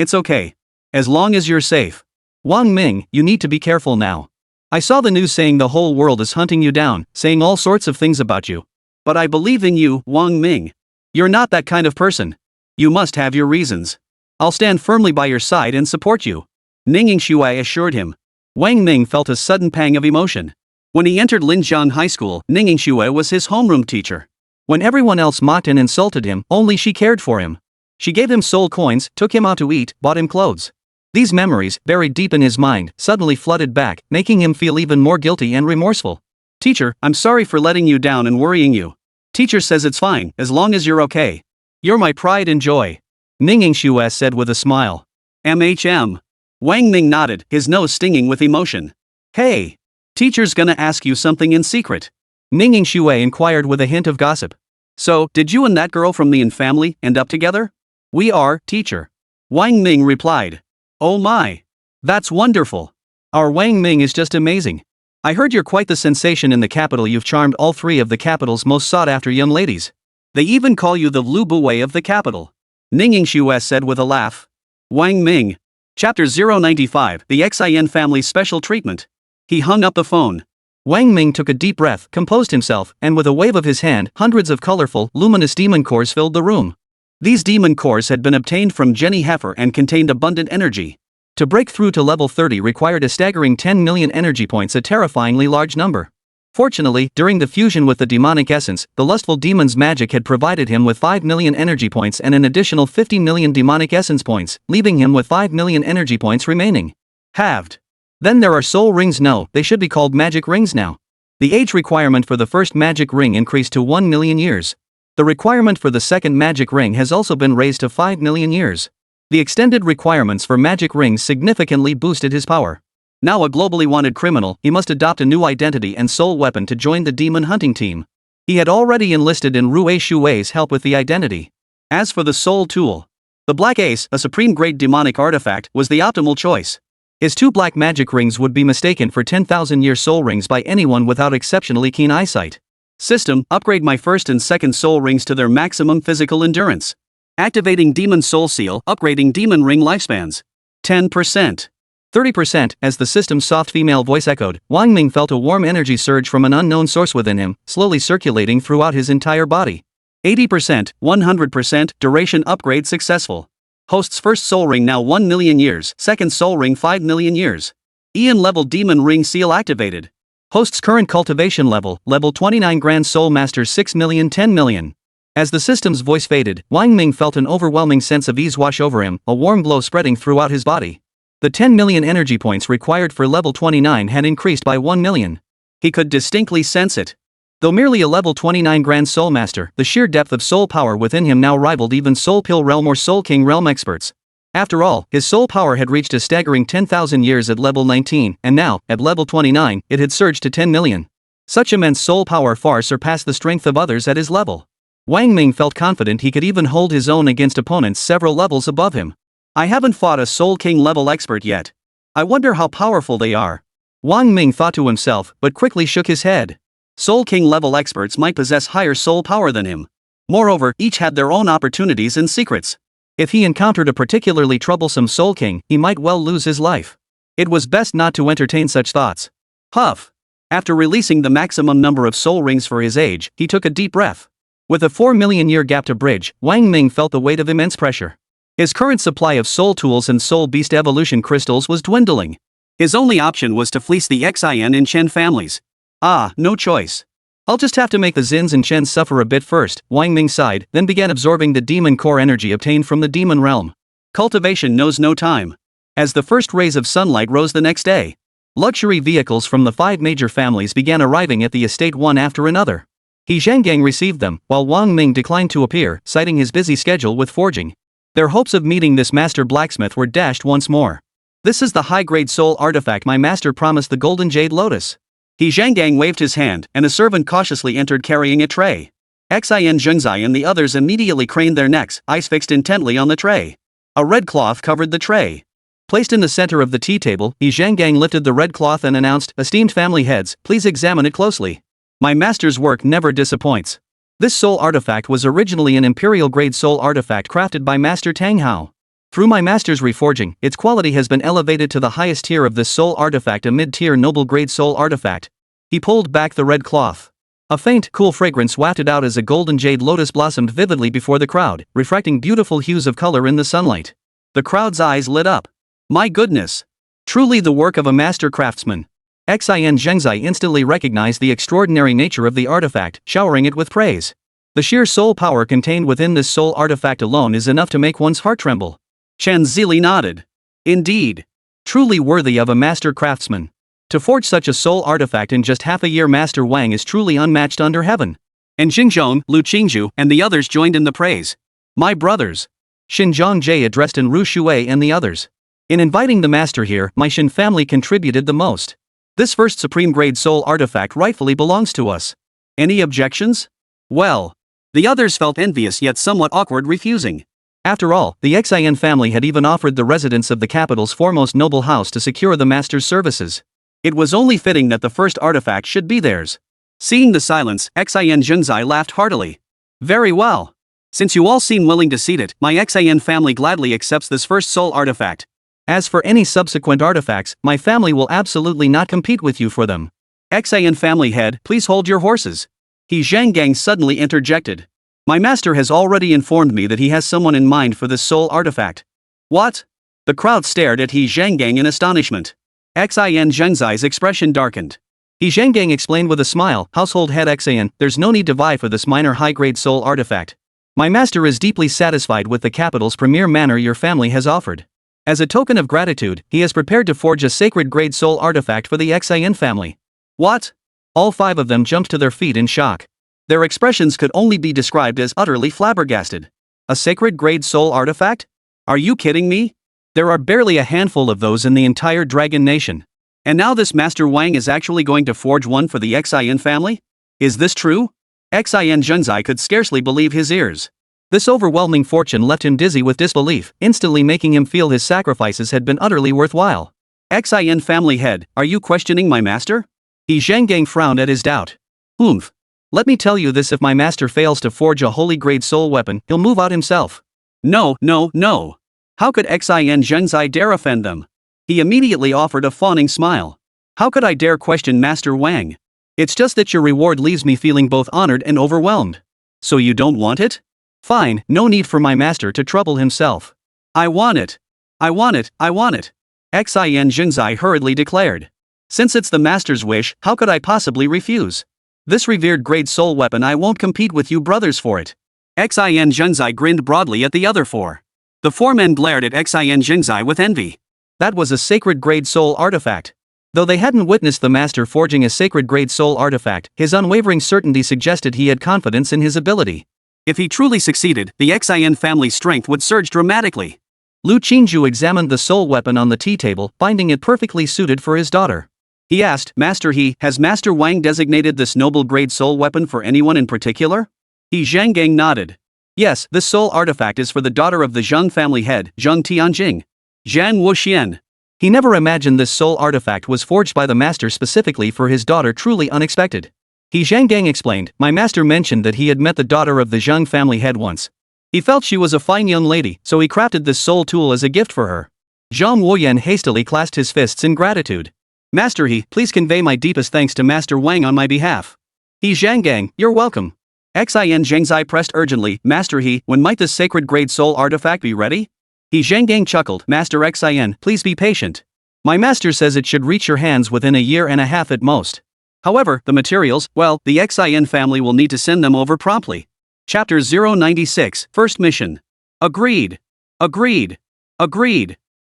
As long as you're safe." "Wang Ming, you need to be careful now. I saw the news saying the whole world is hunting you down, saying all sorts of things about you. But I believe in you, Wang Ming. You're not that kind of person. You must have your reasons. I'll stand firmly by your side and support you," Ning Shui assured him. Wang Ming felt a sudden pang of emotion. When he entered Linjiang High School, Ning Shui was his homeroom teacher. When everyone else mocked and insulted him, only she cared for him. She gave him soul coins, took him out to eat, bought him clothes. These memories, buried deep in his mind, suddenly flooded back, making him feel even more guilty and remorseful. "Teacher, I'm sorry for letting you down and worrying you. Teacher says it's fine, as long as you're okay. You're my pride and joy," Ning Shui said with a smile. "MHM. Wang Ming nodded, his nose stinging with emotion. "Hey! Teacher's gonna ask you something in secret," Ning Shui inquired with a hint of gossip. "So, did you and that girl from the Yin family end up together?" "We are, teacher," Wang Ming replied. "Oh my! That's wonderful. Our Wang Ming is just amazing. I heard you're quite the sensation in the capital. You've charmed all three of the capital's most sought-after young ladies. They even call you the Lu Buwei of the capital," Ning Shui said with a laugh. Wang Ming. Chapter 095, The Xin Family's Special Treatment. He hung up the phone. Wang Ming took a deep breath, composed himself, and with a wave of his hand, hundreds of colorful, luminous demon cores filled the room. These demon cores had been obtained from Jenny Heifer and contained abundant energy. To break through to level 30 required a staggering 10 million energy points, a terrifyingly large number. Fortunately, during the fusion with the demonic essence, the lustful demon's magic had provided him with 5 million energy points and an additional 50 million demonic essence points, leaving him with 5 million energy points remaining. Halved. Then there are soul rings. No, they should be called magic rings now. The age requirement for the first magic ring increased to 1 million years. The requirement for the second magic ring has also been raised to 5 million years. The extended requirements for magic rings significantly boosted his power. Now a globally wanted criminal, he must adopt a new identity and soul weapon to join the demon hunting team. He had already enlisted in Rui Shui's help with the identity. As for the soul tool, the Black Ace, a supreme-grade demonic artifact, was the optimal choice. His 2 black magic rings would be mistaken for 10,000-year soul rings by anyone without exceptionally keen eyesight. System, upgrade my first and second soul rings to their maximum physical endurance. Activating Demon Soul Seal, upgrading Demon Ring lifespans. 10%. 30%, as the system's soft female voice echoed, Wang Ming felt a warm energy surge from an unknown source within him, slowly circulating throughout his entire body. 80%, 100%, duration upgrade successful. Host's first soul ring now 1 million years, second soul ring 5 million years. Ian level Demon Ring Seal activated. Host's current cultivation level, level 29 Grand Soul Master 6 million 10 million. As the system's voice faded, Wang Ming felt an overwhelming sense of ease wash over him, a warm glow spreading throughout his body. The 10 million energy points required for level 29 had increased by 1 million. He could distinctly sense it. Though merely a level 29 Grand Soul Master, the sheer depth of soul power within him now rivaled even Soul Pill Realm or Soul King Realm experts. After all, his soul power had reached a staggering 10,000 years at level 19, and now, at level 29, it had surged to 10 million. Such immense soul power far surpassed the strength of others at his level. Wang Ming felt confident he could even hold his own against opponents several levels above him. I haven't fought a Soul King level expert yet. I wonder how powerful they are. Wang Ming thought to himself, but quickly shook his head. Soul King level experts might possess higher soul power than him. Moreover, each had their own opportunities and secrets. If he encountered a particularly troublesome Soul King, he might well lose his life. It was best not to entertain such thoughts. Huff. After releasing the maximum number of soul rings for his age, he took a deep breath. With a 4 million year gap to bridge, Wang Ming felt the weight of immense pressure. His current supply of soul tools and soul beast evolution crystals was dwindling. His only option was to fleece the Xin and Chen families. No choice. I'll just have to make the Zins and Chens suffer a bit first, Wang Ming sighed, then began absorbing the demon core energy obtained from the demon realm. Cultivation knows no time. As the first rays of sunlight rose the next day, luxury vehicles from the 5 major families began arriving at the estate one after another. He Zhanggang received them, while Wang Ming declined to appear, citing his busy schedule with forging. Their hopes of meeting this master blacksmith were dashed once more. This is the high-grade soul artifact my master promised, the golden jade lotus. He Zhanggang waved his hand, and a servant cautiously entered carrying a tray. Xin Zhengzai and the others immediately craned their necks, eyes fixed intently on the tray. A red cloth covered the tray. Placed in the center of the tea table, He Zhanggang lifted the red cloth and announced, "Esteemed family heads, please examine it closely. My master's work never disappoints. This soul artifact was originally an imperial-grade soul artifact crafted by Master Tang Hao. Through my master's reforging, its quality has been elevated to the highest tier of this soul artifact, a mid-tier noble-grade soul artifact." He pulled back the red cloth. A faint, cool fragrance wafted out as a golden jade lotus blossomed vividly before the crowd, refracting beautiful hues of color in the sunlight. The crowd's eyes lit up. My goodness! Truly the work of a master craftsman. Xin Zhengzai instantly recognized the extraordinary nature of the artifact, showering it with praise. The sheer soul power contained within this soul artifact alone is enough to make one's heart tremble. Chen Zili nodded. Indeed. Truly worthy of a master craftsman. To forge such a soul artifact in just half a year, Master Wang is truly unmatched under heaven. And Xingzhong, Lu Qingzhu, and the others joined in the praise. My brothers. Xinjiang Jie addressed in Ru Shui and the others. In inviting the master here, my Xin family contributed the most. This first supreme grade soul artifact rightfully belongs to us. Any objections? Well. The others felt envious yet somewhat awkward refusing. After all, the Xin family had even offered the residents of the capital's foremost noble house to secure the master's services. It was only fitting that the first artifact should be theirs. Seeing the silence, Xin Zhengzai laughed heartily. Very well. Since you all seem willing to cede it, my Xin family gladly accepts this first soul artifact. As for any subsequent artifacts, my family will absolutely not compete with you for them. Xin family head, please hold your horses. He Zhanggang suddenly interjected. My master has already informed me that he has someone in mind for this soul artifact. What? The crowd stared at He Zhanggang in astonishment. Xin Zhengzai's expression darkened. He Zhanggang explained with a smile, household head Xin, there's no need to vie for this minor high-grade soul artifact. My master is deeply satisfied with the capital's premier manor your family has offered. As a token of gratitude, he is prepared to forge a sacred grade soul artifact for the Xin family. What? All five of them jumped to their feet in shock. Their expressions could only be described as utterly flabbergasted. A sacred grade soul artifact? Are you kidding me? There are barely a handful of those in the entire Dragon Nation. And now this Master Wang is actually going to forge one for the Xin family? Is this true? Xin Zhengzai could scarcely believe his ears. This overwhelming fortune left him dizzy with disbelief, instantly making him feel his sacrifices had been utterly worthwhile. Xin family head, are you questioning my master? He Zhanggang frowned at his doubt. Let me tell you this, if my master fails to forge a holy grade soul weapon, he'll move out himself. No. How could Xin Zhengzai dare offend them? He immediately offered a fawning smile. How could I dare question Master Wang? It's just that your reward leaves me feeling both honored and overwhelmed. So you don't want it? Fine, no need for my master to trouble himself. I want it. Xin Zhengzai hurriedly declared. Since it's the master's wish, how could I possibly refuse? This revered grade soul weapon, I won't compete with you brothers for it. Xin Zhengzai grinned broadly at the other four. The four men glared at Xin Zhengzai with envy. That was a sacred grade soul artifact. Though they hadn't witnessed the master forging a sacred grade soul artifact, his unwavering certainty suggested he had confidence in his ability. If he truly succeeded, the Xin family's strength would surge dramatically. Lu Qingzhu examined the soul weapon on the tea table, finding it perfectly suited for his daughter. He asked, has Master Wang designated this noble grade soul weapon for anyone in particular? He Zhanggang nodded. Yes, this soul artifact is for the daughter of the Zheng family head, Zheng Tianjing. Zhang Wuxian. He never imagined this soul artifact was forged by the master specifically for his daughter, truly unexpected. He Zhanggang explained, my master mentioned that he had met the daughter of the Zheng family head once. He felt she was a fine young lady, so he crafted this soul tool as a gift for her. Zhang Wuyan hastily clasped his fists in gratitude. Master He, please convey my deepest thanks to Master Wang on my behalf. He Zhanggang, you're welcome. Xin Zhengzai pressed urgently, Master He, when might this sacred grade soul artifact be ready? He Zhanggang chuckled, Master Xin, please be patient. My master says it should reach your hands within a year and a half at most. However, the materials, well, the Xin family will need to send them over promptly. Chapter 096, First Mission. Agreed. Xin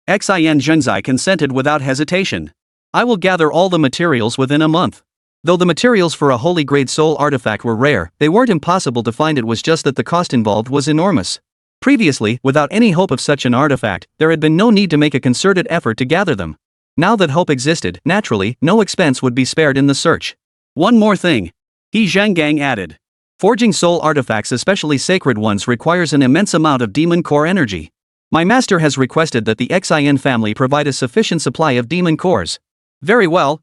Zhengzai consented without hesitation. I will gather all the materials within a month. Though the materials for a holy grade soul artifact were rare, they weren't impossible to find. It was just that the cost involved was enormous. Previously, without any hope of such an artifact, there had been no need to make a concerted effort to gather them. Now that hope existed, naturally, no expense would be spared in the search. One more thing. He Zhanggang added. Forging soul artifacts, especially sacred ones, requires an immense amount of demon core energy. My master has requested that the Xin family provide a sufficient supply of demon cores. Very well.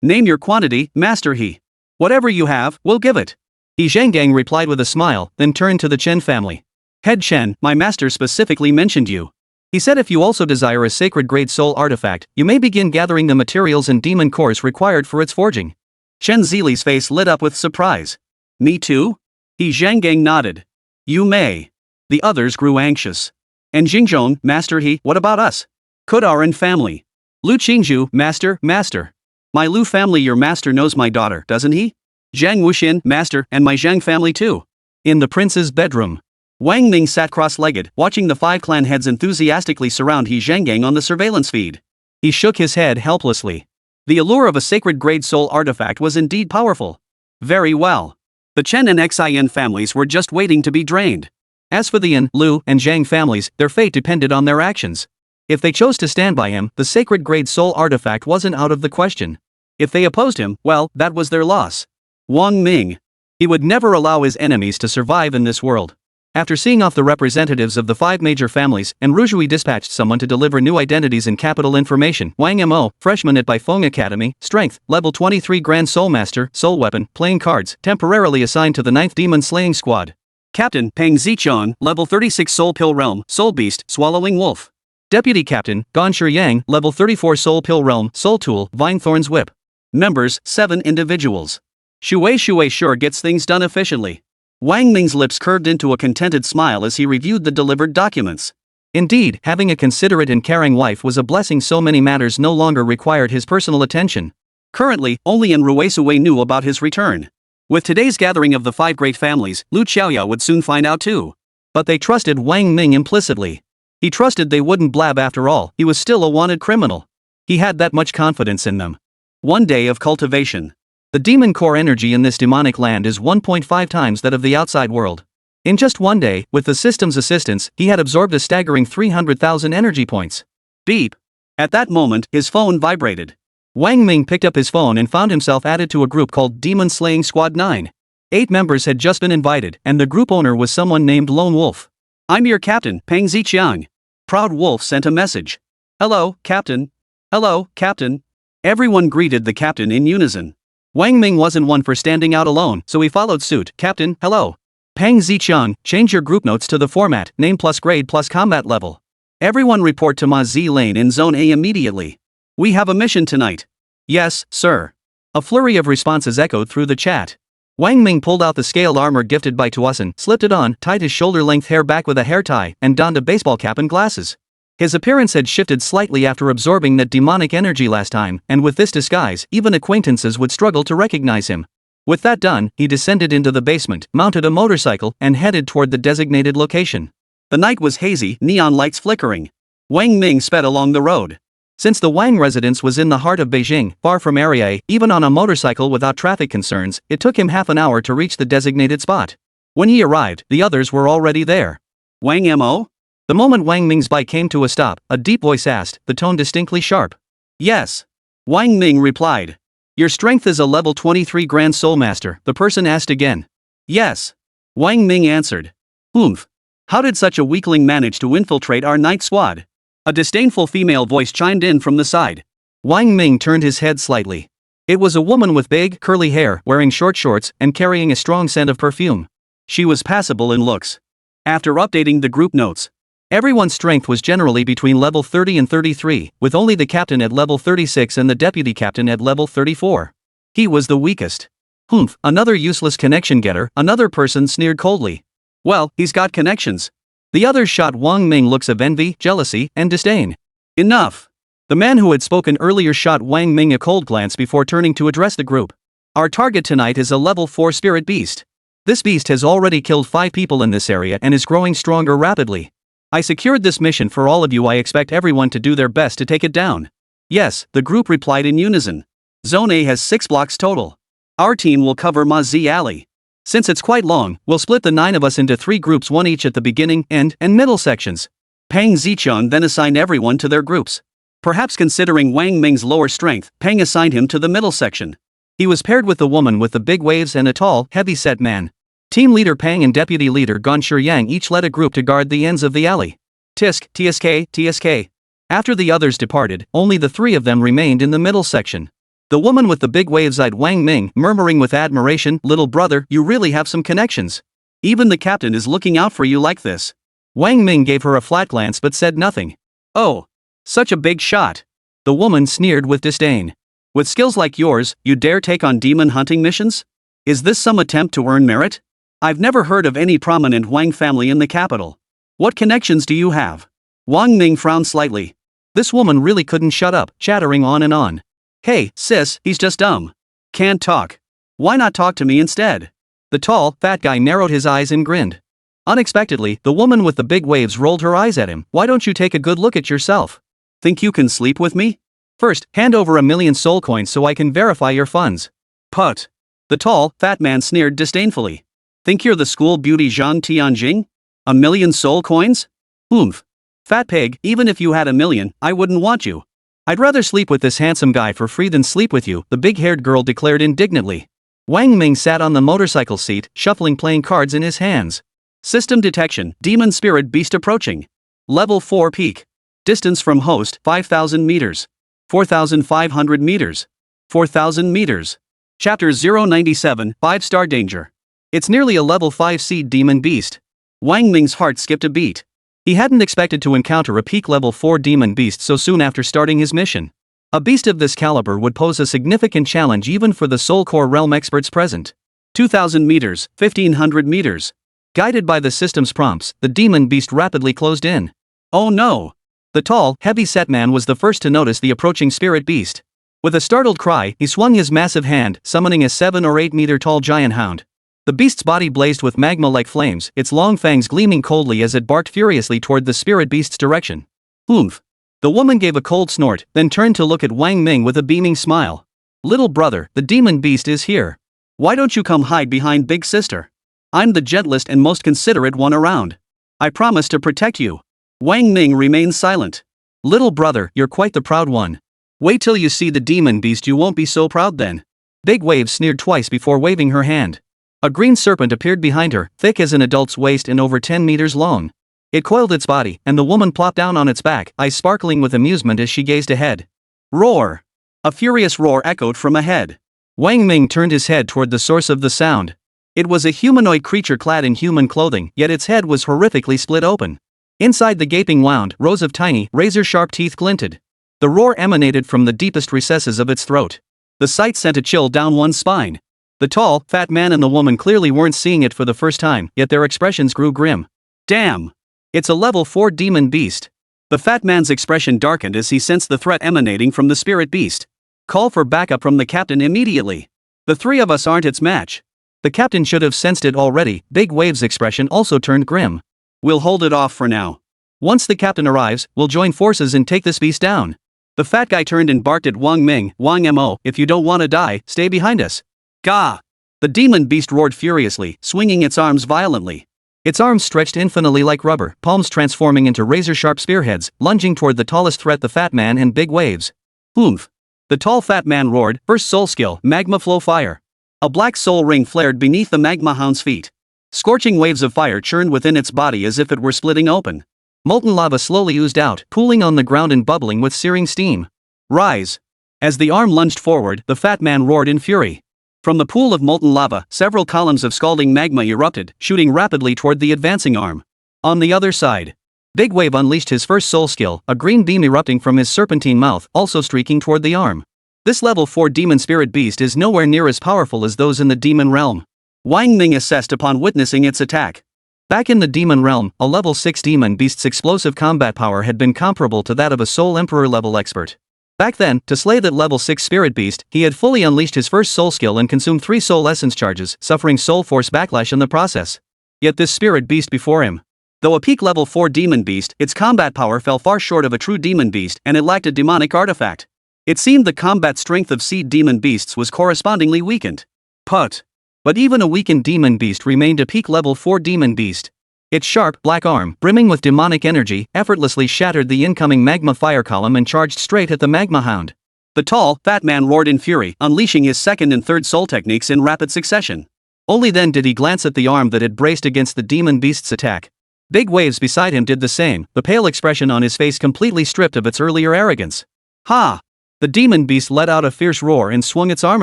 Name your quantity, Master He. Whatever you have, we'll give it. He Zhanggang replied with a smile, then turned to the Chen family. Head Chen, my master specifically mentioned you. He said if you also desire a sacred grade soul artifact, you may begin gathering the materials and demon cores required for its forging. Chen Zili's face lit up with surprise. Me too? He Zhanggang nodded. You may. The others grew anxious. And Jingzhong, master he, what about us? Kudaran family. Lu Qingzhu, master, master. My Lu family, your master knows my daughter, doesn't he? Zhang Wuxian, master, and my Zhang family too. In the prince's bedroom. Wang Ming sat cross-legged, watching the 5 clan heads enthusiastically surround He Zhanggang on the surveillance feed. He shook his head helplessly. The allure of a sacred-grade soul artifact was indeed powerful. Very well. The Chen and Xin families were just waiting to be drained. As for the Yin, Lu, and Zhang families, their fate depended on their actions. If they chose to stand by him, the sacred-grade soul artifact wasn't out of the question. If they opposed him, well, that was their loss. Wang Ming. He would never allow his enemies to survive in this world. After seeing off the representatives of the 5 major families, and Ruzhui dispatched someone to deliver new identities and capital information. Wang Mo, freshman at Baifeng Academy, strength, level 23 Grand Soul Master, soul weapon, playing cards, temporarily assigned to the 9th Demon Slaying Squad. Captain, Peng Zichon, level 36 Soul Pill Realm, Soul Beast, Swallowing Wolf. Deputy Captain, Gan Yang, level 34 Soul Pill Realm, Soul Tool, Vinethorn's Whip. Members, 7 individuals. Shui sure gets things done efficiently. Wang Ming's lips curved into a contented smile as he reviewed the delivered documents. Indeed, having a considerate and caring wife was a blessing. So many matters no longer required his personal attention. Currently, only in Ruisui knew about his return. With today's gathering of the 5 great families, Lu Xiaoya would soon find out too. But they trusted Wang Ming implicitly. He trusted they wouldn't blab after all, he was still a wanted criminal. He had that much confidence in them. One day of cultivation. The demon core energy in this demonic land is 1.5 times that of the outside world. In just one day, with the system's assistance, he had absorbed a staggering 300,000 energy points. Beep. At that moment, his phone vibrated. Wang Ming picked up his phone and found himself added to a group called Demon Slaying Squad 9. 8 members had just been invited, and the group owner was someone named Lone Wolf. I'm your captain, Peng Ziqiang. Proud Wolf sent a message. Hello, Captain. Hello, Captain. Everyone greeted the captain in unison. Wang Ming wasn't one for standing out alone, so he followed suit. Captain, hello. Peng Ziqiang, change your group notes to the format, name plus grade plus combat level. Everyone report to Ma Zi Lane in Zone A immediately. We have a mission tonight. Yes, sir. A flurry of responses echoed through the chat. Wang Ming pulled out the scaled armor gifted by Tuasen, slipped it on, tied his shoulder-length hair back with a hair tie, and donned a baseball cap and glasses. His appearance had shifted slightly after absorbing that demonic energy last time, and with this disguise, even acquaintances would struggle to recognize him. With that done, he descended into the basement, mounted a motorcycle, and headed toward the designated location. The night was hazy, neon lights flickering. Wang Ming sped along the road. Since the Wang residence was in the heart of Beijing, far from Area A, even on a motorcycle without traffic concerns, it took him half an hour to reach the designated spot. When he arrived, the others were already there. Wang Mo? The moment Wang Ming's bike came to a stop, a deep voice asked, the tone distinctly sharp. Yes. Wang Ming replied. Your strength is a level 23 Grand Soul Master, the person asked again. Yes. Wang Ming answered. Oomph. How did such a weakling manage to infiltrate our night squad? A disdainful female voice chimed in from the side. Wang Ming turned his head slightly. It was a woman with big, curly hair, wearing short shorts, and carrying a strong scent of perfume. She was passable in looks. After updating the group notes, everyone's strength was generally between level 30 and 33, with only the captain at level 36 and the deputy captain at level 34. He was the weakest. Humph, another useless connection getter, another person sneered coldly. Well, he's got connections. The others shot Wang Ming looks of envy, jealousy, and disdain. Enough. The man who had spoken earlier shot Wang Ming a cold glance before turning to address the group. Our target tonight is a level 4 spirit beast. This beast has already killed 5 people in this area and is growing stronger rapidly. I secured this mission for all of you. I expect everyone to do their best to take it down. Yes, the group replied in unison. Zone A has 6 blocks total. Our team will cover Ma Zi Alley. Since it's quite long, we'll split the 9 of us into 3 groups, one each at the beginning, end, and middle sections. Peng Zichun then assigned everyone to their groups. Perhaps considering Wang Ming's lower strength, Peng assigned him to the middle section. He was paired with the woman with the big waves and a tall, heavy-set man. Team leader Peng and deputy leader Gan Yang each led a group to guard the ends of the alley. Tisk, TSK, TSK. After the others departed, only the 3 of them remained in the middle section. The woman with the big waves eyed Wang Ming, murmuring with admiration, "Little brother, you really have some connections. Even the captain is looking out for you like this." Wang Ming gave her a flat glance but said nothing. "Oh, such a big shot." The woman sneered with disdain. With skills like yours, you dare take on demon hunting missions? Is this some attempt to earn merit? I've never heard of any prominent Wang family in the capital. What connections do you have? Wang Ming frowned slightly. This woman really couldn't shut up, chattering on and on. Hey, sis, he's just dumb. Can't talk. Why not talk to me instead? The tall, fat guy narrowed his eyes and grinned. Unexpectedly, the woman with the big waves rolled her eyes at him. Why don't you take a good look at yourself? Think you can sleep with me? First, hand over 1,000,000 soul coins so I can verify your funds. Put. The tall, fat man sneered disdainfully. Think you're the school beauty Zhang Tianjing? 1,000,000 soul coins? Oomph. Fat pig, even if you had 1,000,000, I wouldn't want you. I'd rather sleep with this handsome guy for free than sleep with you, the big-haired girl declared indignantly. Wang Ming sat on the motorcycle seat, shuffling playing cards in his hands. System detection, demon spirit beast approaching. Level 4 peak. Distance from host, 5,000 meters. 4,500 meters. 4,000 meters. Chapter 097, 5-star danger. It's nearly a level 5 seed demon beast. Wang Ming's heart skipped a beat. He hadn't expected to encounter a peak level 4 demon beast so soon after starting his mission. A beast of this caliber would pose a significant challenge even for the Soul Core realm experts present. 2,000 meters, 1,500 meters. Guided by the system's prompts, the demon beast rapidly closed in. Oh no! The tall, heavy-set man was the first to notice the approaching spirit beast. With a startled cry, he swung his massive hand, summoning a 7 or 8 meter tall giant hound. The beast's body blazed with magma-like flames, its long fangs gleaming coldly as it barked furiously toward the spirit beast's direction. Oomph! The woman gave a cold snort, then turned to look at Wang Ming with a beaming smile. Little brother, the demon beast is here. Why don't you come hide behind big sister? I'm the gentlest and most considerate one around. I promise to protect you. Wang Ming remained silent. Little brother, you're quite the proud one. Wait till you see the demon beast, you won't be so proud then. Big Wave sneered twice before waving her hand. A green serpent appeared behind her, thick as an adult's waist and over 10 meters long. It coiled its body, and the woman plopped down on its back, eyes sparkling with amusement as she gazed ahead. Roar! A furious roar echoed from ahead. Wang Ming turned his head toward the source of the sound. It was a humanoid creature clad in human clothing, yet its head was horrifically split open. Inside the gaping wound, rows of tiny, razor-sharp teeth glinted. The roar emanated from the deepest recesses of its throat. The sight sent a chill down one's spine. The tall, fat man and the woman clearly weren't seeing it for the first time, yet their expressions grew grim. Damn! It's a level 4 demon beast. The fat man's expression darkened as he sensed the threat emanating from the spirit beast. Call for backup from the captain immediately. The three of us aren't its match. The captain should have sensed it already. Big Wave's expression also turned grim. We'll hold it off for now. Once the captain arrives, we'll join forces and take this beast down. The fat guy turned and barked at Wang Ming. Wang Mo, if you don't want to die, stay behind us. Gah! The demon beast roared furiously, swinging its arms violently. Its arms stretched infinitely like rubber, palms transforming into razor-sharp spearheads, lunging toward the tallest threat, the fat man and Big Waves. Oomph! The tall fat man roared, first soul skill, magma flow fire. A black soul ring flared beneath the magma hound's feet. Scorching waves of fire churned within its body as if it were splitting open. Molten lava slowly oozed out, pooling on the ground and bubbling with searing steam. Rise! As the arm lunged forward, the fat man roared in fury. From the pool of molten lava, several columns of scalding magma erupted, shooting rapidly toward the advancing arm. On the other side, Big Wave unleashed his first soul skill, a green beam erupting from his serpentine mouth, also streaking toward the arm. This level 4 demon spirit beast is nowhere near as powerful as those in the demon realm. Wang Ming assessed upon witnessing its attack. Back in the demon realm, a level 6 demon beast's explosive combat power had been comparable to that of a Soul Emperor level expert. Back then, to slay that level 6 spirit beast, he had fully unleashed his first soul skill and consumed 3 soul essence charges, suffering soul force backlash in the process. Yet this spirit beast before him, though a peak level 4 demon beast, its combat power fell far short of a true demon beast and it lacked a demonic artifact. It seemed the combat strength of seed demon beasts was correspondingly weakened. Put. But even a weakened demon beast remained a peak level 4 demon beast. Its sharp, black arm, brimming with demonic energy, effortlessly shattered the incoming magma fire column and charged straight at the magma hound. The tall, fat man roared in fury, unleashing his second and third soul techniques in rapid succession. Only then did he glance at the arm that had braced against the demon beast's attack. Big Waves beside him did the same, the pale expression on his face completely stripped of its earlier arrogance. Ha! The demon beast let out a fierce roar and swung its arm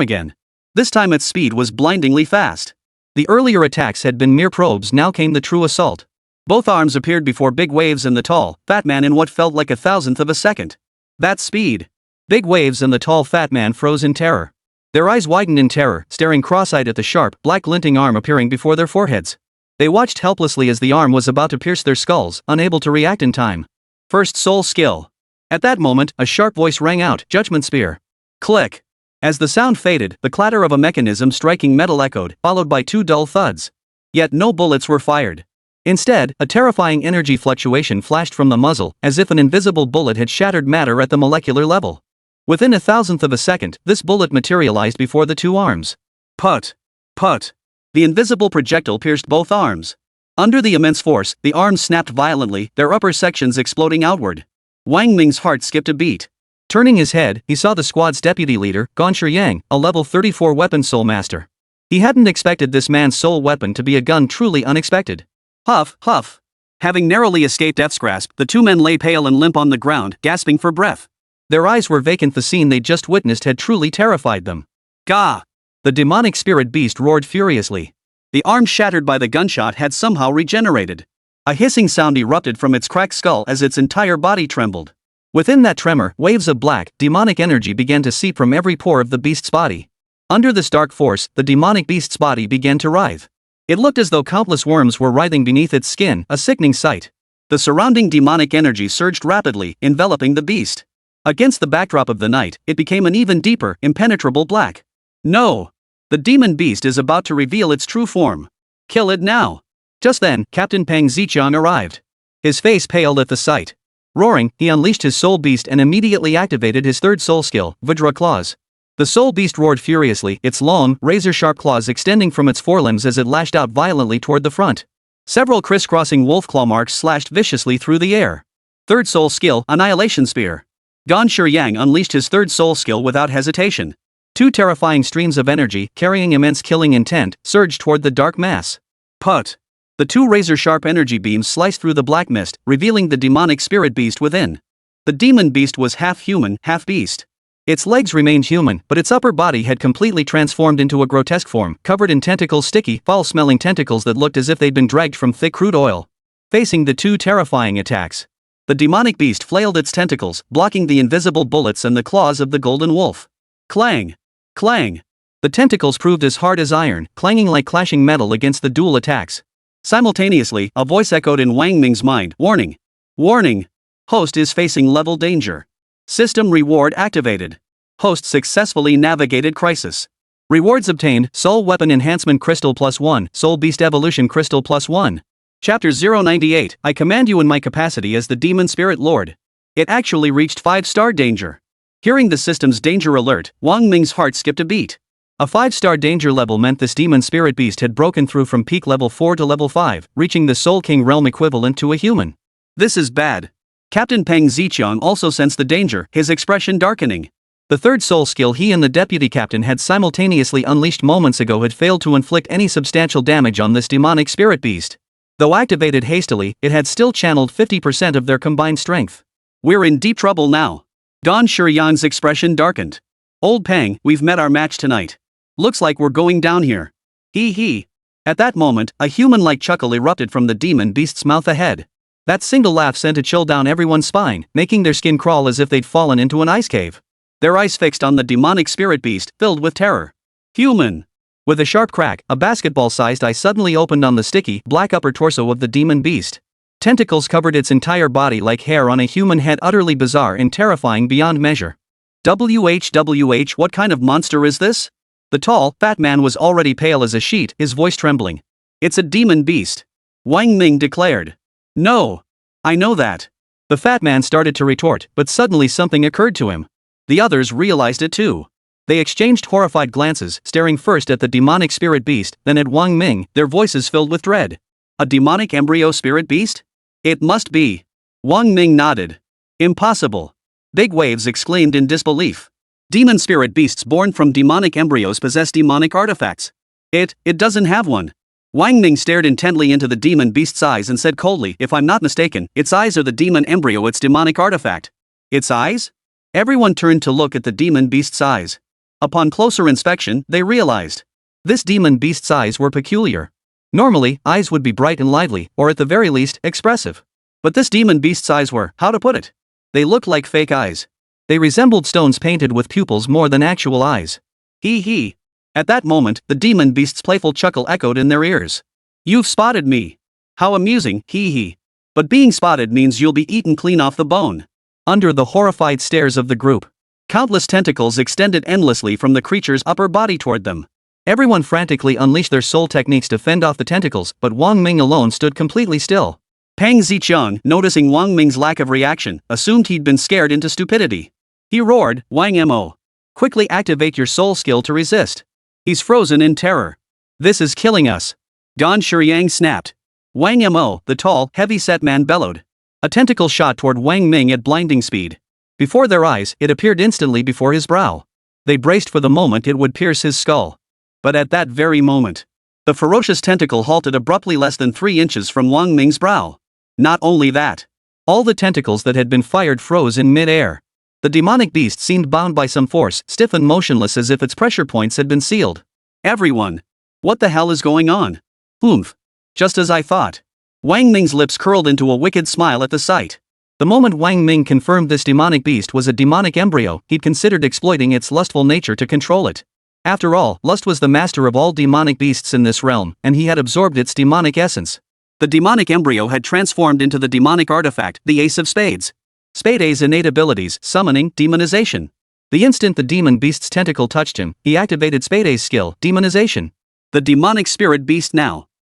again. This time its speed was blindingly fast. The earlier attacks had been mere probes, now came the true assault. Both arms appeared before Big Waves and the tall, fat man in what felt like 1,000th of a second. That speed! Big waves and the tall fat man froze in terror. Their eyes widened in terror, staring cross-eyed at the sharp, black glinting arm appearing before their foreheads. They watched helplessly as the arm was about to pierce their skulls, unable to react in time. First soul skill. At that moment, a sharp voice rang out, Judgment Spear. Click. As the sound faded, the clatter of a mechanism striking metal echoed, followed by 2 dull thuds. Yet no bullets were fired. Instead, a terrifying energy fluctuation flashed from the muzzle, as if an invisible bullet had shattered matter at the molecular level. Within a thousandth of a second, this bullet materialized before the 2 arms. Put. Put. The invisible projectile pierced both arms. Under the immense force, the arms snapped violently, their upper sections exploding outward. Wang Ming's heart skipped a beat. Turning his head, he saw the squad's deputy leader, Gan Shiyang, a level 34 weapon soul master. He hadn't expected this man's soul weapon to be a gun, truly unexpected. Huff, huff. Having narrowly escaped death's grasp, the 2 men lay pale and limp on the ground, gasping for breath. Their eyes were vacant. The scene they'd just witnessed had truly terrified them. Gah! The demonic spirit beast roared furiously. The arm shattered by the gunshot had somehow regenerated. A hissing sound erupted from its cracked skull as its entire body trembled. Within that tremor, waves of black, demonic energy began to seep from every pore of the beast's body. Under this dark force, the demonic beast's body began to writhe. It looked as though countless worms were writhing beneath its skin, a sickening sight. The surrounding demonic energy surged rapidly, enveloping the beast. Against the backdrop of the night, it became an even deeper, impenetrable black. No! The demon beast is about to reveal its true form. Kill it now! Just then, Captain Peng Ziqiang arrived. His face paled at the sight. Roaring, he unleashed his soul beast and immediately activated his 3rd soul skill, Vajra Claws. The soul beast roared furiously, its long, razor-sharp claws extending from its forelimbs as it lashed out violently toward the front. Several crisscrossing wolf claw marks slashed viciously through the air. 3rd soul skill, Annihilation Spear. Gan Shiyang unleashed his 3rd soul skill without hesitation. 2 terrifying streams of energy, carrying immense killing intent, surged toward the dark mass. Put. The 2 razor-sharp energy beams sliced through the black mist, revealing the demonic spirit beast within. The demon beast was half human, half beast. Its legs remained human, but its upper body had completely transformed into a grotesque form, covered in tentacles, sticky, foul-smelling tentacles that looked as if they'd been dragged from thick crude oil. Facing the 2 terrifying attacks, the demonic beast flailed its tentacles, blocking the invisible bullets and the claws of the golden wolf. Clang! Clang! The tentacles proved as hard as iron, clanging like clashing metal against the dual attacks. Simultaneously, a voice echoed in Wang Ming's mind, Warning! Warning! Host is facing level danger. System reward activated. Host successfully navigated crisis. Rewards obtained, Soul Weapon Enhancement Crystal +1, Soul Beast Evolution Crystal +1. Chapter 098, I command you in my capacity as the Demon Spirit Lord. It actually reached 5-star danger. Hearing the system's danger alert, Wang Ming's heart skipped a beat. A 5-star danger level meant this demon spirit beast had broken through from peak level 4 to level 5, reaching the Soul King realm equivalent to a human. This is bad. Captain Peng Ziqiang also sensed the danger, his expression darkening. The 3rd soul skill he and the deputy captain had simultaneously unleashed moments ago had failed to inflict any substantial damage on this demonic spirit beast. Though activated hastily, it had still channeled 50% of their combined strength. We're in deep trouble now. Gan Shiyang's expression darkened. Old Peng, we've met our match tonight. Looks like we're going down here. Hee hee. At that moment, a human-like chuckle erupted from the demon beast's mouth ahead. That single laugh sent a chill down everyone's spine, making their skin crawl as if they'd fallen into an ice cave. Their eyes fixed on the demonic spirit beast, filled with terror. Human! With a sharp crack, a basketball-sized eye suddenly opened on the sticky, black upper torso of the demon beast. Tentacles covered its entire body like hair on a human head, utterly bizarre and terrifying beyond measure. WH, what kind of monster is this? The tall, fat man was already pale as a sheet, his voice trembling. It's a demon beast. Wang Ming declared. No. I know that. The fat man started to retort, but suddenly something occurred to him. The others realized it too. They exchanged horrified glances, staring first at the demonic spirit beast, then at Wang Ming, their voices filled with dread. A demonic embryo spirit beast? It must be. Wang Ming nodded. Impossible. Big Waves exclaimed in disbelief. Demon spirit beasts born from demonic embryos possess demonic artifacts. It doesn't have one. Wang Ming stared intently into the demon beast's eyes and said coldly, if I'm not mistaken, its eyes are the demon embryo, its demonic artifact. Its eyes? Everyone turned to look at the demon beast's eyes. Upon closer inspection, they realized. This demon beast's eyes were peculiar. Normally, eyes would be bright and lively, or at the very least, expressive. But this demon beast's eyes were, how to put it? They looked like fake eyes. They resembled stones painted with pupils more than actual eyes. Hee hee. At that moment, the demon beast's playful chuckle echoed in their ears. You've spotted me. How amusing, hee hee. But being spotted means you'll be eaten clean off the bone. Under the horrified stares of the group, countless tentacles extended endlessly from the creature's upper body toward them. Everyone frantically unleashed their soul techniques to fend off the tentacles, but Wang Ming alone stood completely still. Pang Ziqiang, noticing Wang Ming's lack of reaction, assumed he'd been scared into stupidity. He roared, Wang Mo. Quickly activate your soul skill to resist. He's frozen in terror. This is killing us. Gan Shiyang snapped. Wang Mo, the tall, heavy-set man bellowed. A tentacle shot toward Wang Ming at blinding speed. Before their eyes, it appeared instantly before his brow. They braced for the moment it would pierce his skull. But at that very moment, the ferocious tentacle halted abruptly less than 3 inches from Wang Ming's brow. Not only that, all the tentacles that had been fired froze in mid-air. The demonic beast seemed bound by some force, stiff and motionless as if its pressure points had been sealed. Everyone! What the hell is going on? Oomph! Just as I thought. Wang Ming's lips curled into a wicked smile at the sight. The moment Wang Ming confirmed this demonic beast was a demonic embryo, he'd considered exploiting its lustful nature to control it. After all, lust was the master of all demonic beasts in this realm, and he had absorbed its demonic essence. The demonic embryo had transformed into the demonic artifact, the Ace of Spades. Spade's innate abilities, summoning, demonization. The instant the demon beast's tentacle touched him, he activated Spade's skill, demonization. The demonic spirit beast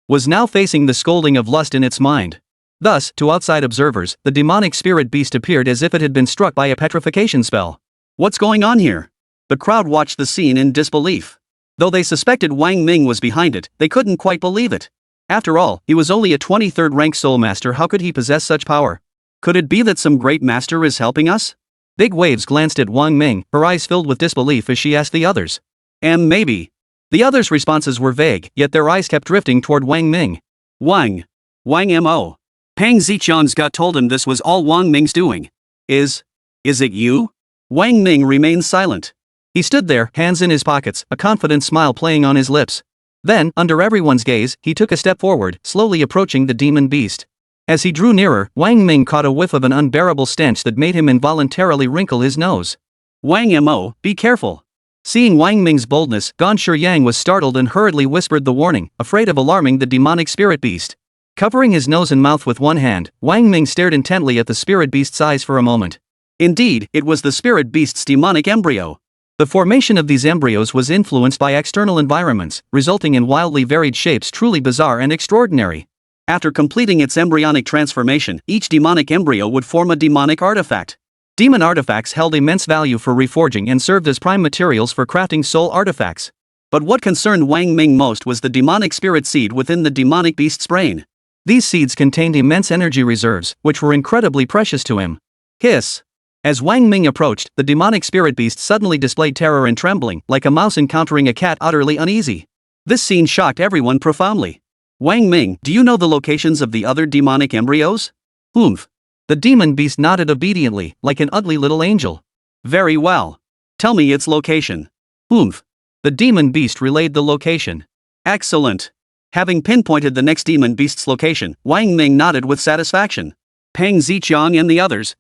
was now facing the scolding of lust in its mind. Thus, to outside observers, the demonic spirit beast appeared as if it had been struck by a petrification spell. What's going on here? The crowd watched the scene in disbelief. Though they suspected Wang Ming was behind it, they couldn't quite believe it. After all, he was only a 23rd rank soul master. How could he possess such power? Could it be that some great master is helping us? Big Waves glanced at Wang Ming, her eyes filled with disbelief as she asked the others. Maybe. The others' responses were vague, yet their eyes kept drifting toward Wang Ming. Wang Mo. Pang Ziqiang's gut told him this was all Wang Ming's doing. Is it you? Wang Ming remained silent. He stood there, hands in his pockets, a confident smile playing on his lips. Then, under everyone's gaze, he took a step forward, slowly approaching the demon beast. As he drew nearer, Wang Ming caught a whiff of an unbearable stench that made him involuntarily wrinkle his nose. Wang Mo, be careful. Seeing Wang Ming's boldness, Gan Shiyang was startled and hurriedly whispered the warning, afraid of alarming the demonic spirit beast. Covering his nose and mouth with one hand, Wang Ming stared intently at the spirit beast's eyes for a moment. Indeed, it was the spirit beast's demonic embryo. The formation of these embryos was influenced by external environments, resulting in wildly varied shapes truly bizarre and extraordinary. After completing its embryonic transformation, each demonic embryo would form a demonic artifact. Demon artifacts held immense value for reforging and served as prime materials for crafting soul artifacts. But what concerned Wang Ming most was the demonic spirit seed within the demonic beast's brain. These seeds contained immense energy reserves, which were incredibly precious to him. Hiss! As Wang Ming approached, the demonic spirit beast suddenly displayed terror and trembling, like a mouse encountering a cat utterly uneasy. This scene shocked everyone profoundly. Wang Ming, do you know the locations of the other demonic embryos? Oomph. The demon beast nodded obediently, like an ugly little angel. Very well. Tell me its location. Oomph. The demon beast relayed the location. Excellent. Having pinpointed the next demon beast's location, Wang Ming nodded with satisfaction. Pang Ziqiang and the others,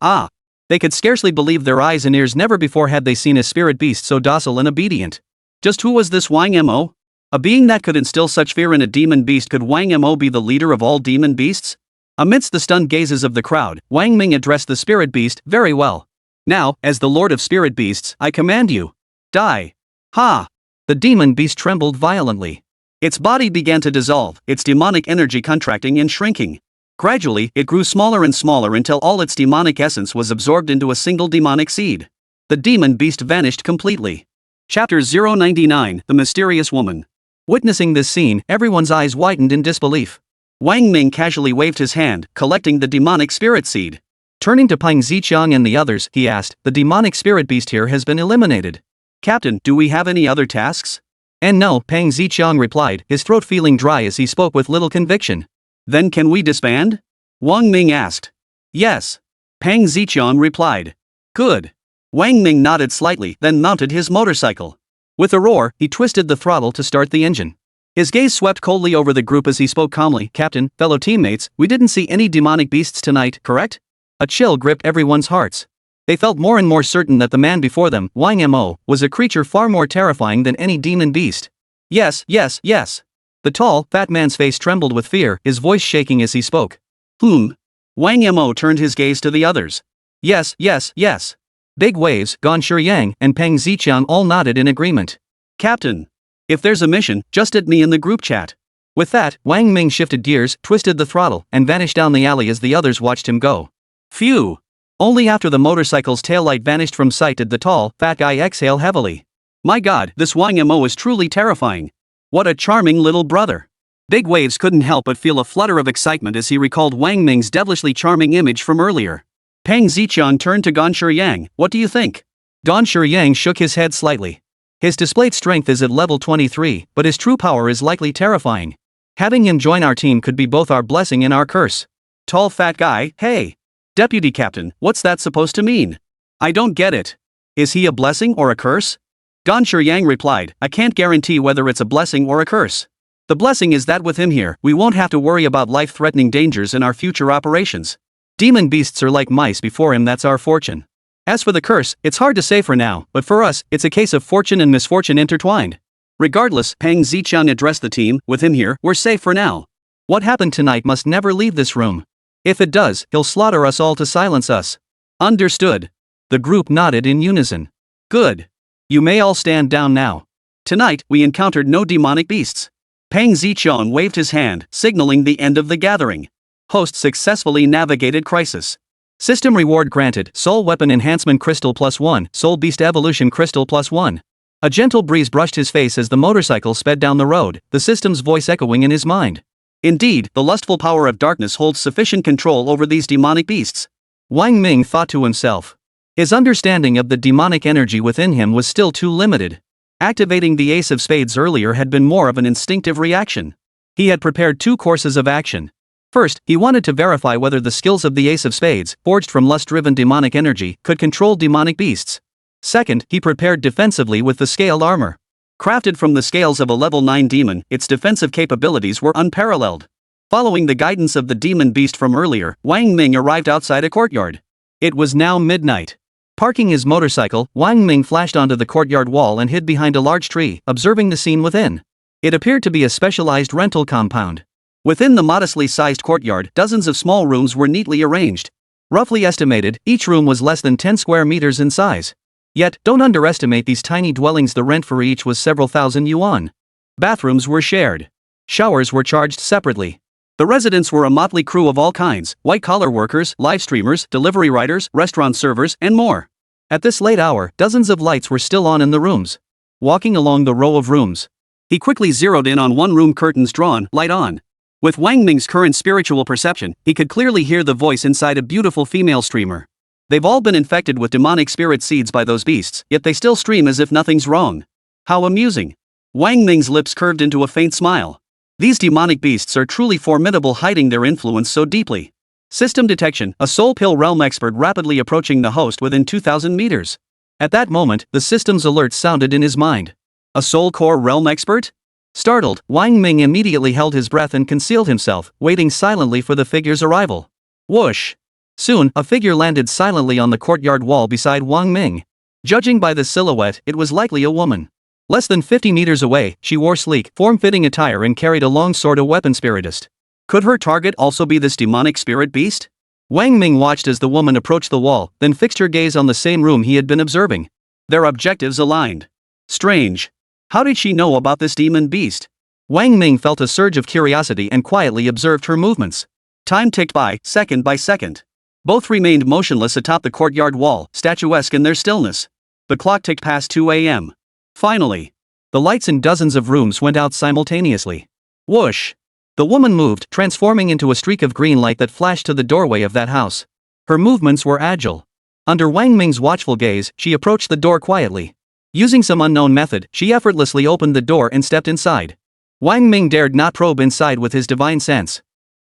They could scarcely believe their eyes and ears. Never before had they seen a spirit beast so docile and obedient. Just who was this Wang Mo? A being that could instill such fear in a demon beast. Could Wang Mo be the leader of all demon beasts? Amidst the stunned gazes of the crowd, Wang Ming addressed the spirit beast. Very well. Now, as the lord of spirit beasts, I command you. Die. Ha! The demon beast trembled violently. Its body began to dissolve, its demonic energy contracting and shrinking. Gradually, it grew smaller and smaller until all its demonic essence was absorbed into a single demonic seed. The demon beast vanished completely. Chapter 099, The Mysterious Woman. Witnessing this scene, everyone's eyes widened in disbelief. Wang Ming casually waved his hand, collecting the demonic spirit seed. Turning to Pang Ziqiang and the others, he asked, the demonic spirit beast here has been eliminated. Captain, do we have any other tasks? And no, Pang Ziqiang replied, his throat feeling dry as he spoke with little conviction. Then can we disband? Wang Ming asked. Yes. Pang Ziqiang replied. Good. Wang Ming nodded slightly, then mounted his motorcycle. With a roar, he twisted the throttle to start the engine. His gaze swept coldly over the group as he spoke calmly. Captain, fellow teammates, we didn't see any demonic beasts tonight, correct? A chill gripped everyone's hearts. They felt more and more certain that the man before them, Wang Mo, was a creature far more terrifying than any demon beast. Yes, yes, yes. The tall, fat man's face trembled with fear, his voice shaking as he spoke. Wang Mo turned his gaze to the others. Yes, yes, yes. Big Waves, Gan Shiyang, and Peng Ziqian all nodded in agreement. Captain. If there's a mission, just add me in the group chat. With that, Wang Ming shifted gears, twisted the throttle, and vanished down the alley as the others watched him go. Phew. Only after the motorcycle's taillight vanished from sight did the tall, fat guy exhale heavily. My god, this Wang Mo is truly terrifying. What a charming little brother. Big Waves couldn't help but feel a flutter of excitement as he recalled Wang Ming's devilishly charming image from earlier. Peng Ziqian turned to Gan Shiyang. What do you think? Gan Shiyang shook his head slightly. His displayed strength is at level 23, but his true power is likely terrifying. Having him join our team could be both our blessing and our curse. Tall fat guy, hey. Deputy Captain, what's that supposed to mean? I don't get it. Is he a blessing or a curse? Gan Shiyang replied, I can't guarantee whether it's a blessing or a curse. The blessing is that with him here, we won't have to worry about life-threatening dangers in our future operations. Demon beasts are like mice before him, that's our fortune. As for the curse, it's hard to say for now, but for us, it's a case of fortune and misfortune intertwined. Regardless, Peng Ziqian addressed the team, with him here, we're safe for now. What happened tonight must never leave this room. If it does, he'll slaughter us all to silence us. Understood. The group nodded in unison. Good. You may all stand down now. Tonight, we encountered no demonic beasts. Peng Ziqian waved his hand, signaling the end of the gathering. Host successfully navigated crisis. System reward granted, Soul Weapon Enhancement Crystal +1, Soul Beast Evolution Crystal +1. A gentle breeze brushed his face as the motorcycle sped down the road, the system's voice echoing in his mind. Indeed, the lustful power of darkness holds sufficient control over these demonic beasts. Wang Ming thought to himself. His understanding of the demonic energy within him was still too limited. Activating the Ace of Spades earlier had been more of an instinctive reaction. He had prepared two courses of action. First, he wanted to verify whether the skills of the Ace of Spades, forged from lust-driven demonic energy, could control demonic beasts. Second, he prepared defensively with the scaled armor. Crafted from the scales of a level 9 demon, its defensive capabilities were unparalleled. Following the guidance of the demon beast from earlier, Wang Ming arrived outside a courtyard. It was now midnight. Parking his motorcycle, Wang Ming flashed onto the courtyard wall and hid behind a large tree, observing the scene within. It appeared to be a specialized rental compound. Within the modestly sized courtyard, dozens of small rooms were neatly arranged. Roughly estimated, each room was less than 10 square meters in size. Yet, don't underestimate these tiny dwellings. The rent for each was several thousand yuan. Bathrooms were shared. Showers were charged separately. The residents were a motley crew of all kinds, white-collar workers, live streamers, delivery riders, restaurant servers, and more. At this late hour, dozens of lights were still on in the rooms. Walking along the row of rooms, he quickly zeroed in on one room, curtains drawn, light on. With Wang Ming's current spiritual perception, he could clearly hear the voice inside a beautiful female streamer. They've all been infected with demonic spirit seeds by those beasts, yet they still stream as if nothing's wrong. How amusing. Wang Ming's lips curved into a faint smile. These demonic beasts are truly formidable, hiding their influence so deeply. System detection, a Soul Pill Realm expert rapidly approaching the host within 2,000 meters. At that moment, the system's alert sounded in his mind. A Soul Core Realm expert? Startled, Wang Ming immediately held his breath and concealed himself, waiting silently for the figure's arrival. Whoosh! Soon, a figure landed silently on the courtyard wall beside Wang Ming. Judging by the silhouette, it was likely a woman. Less than 50 meters away, she wore sleek, form-fitting attire and carried a long sword, a weapon spiritist. Could her target also be this demonic spirit beast? Wang Ming watched as the woman approached the wall, then fixed her gaze on the same room he had been observing. Their objectives aligned. Strange. How did she know about this demon beast? Wang Ming felt a surge of curiosity and quietly observed her movements. Time ticked by, second by second. Both remained motionless atop the courtyard wall, statuesque in their stillness. The clock ticked past 2 a.m. Finally, the lights in dozens of rooms went out simultaneously. Whoosh! The woman moved, transforming into a streak of green light that flashed to the doorway of that house. Her movements were agile. Under Wang Ming's watchful gaze, she approached the door quietly. Using some unknown method, she effortlessly opened the door and stepped inside. Wang Ming dared not probe inside with his divine sense.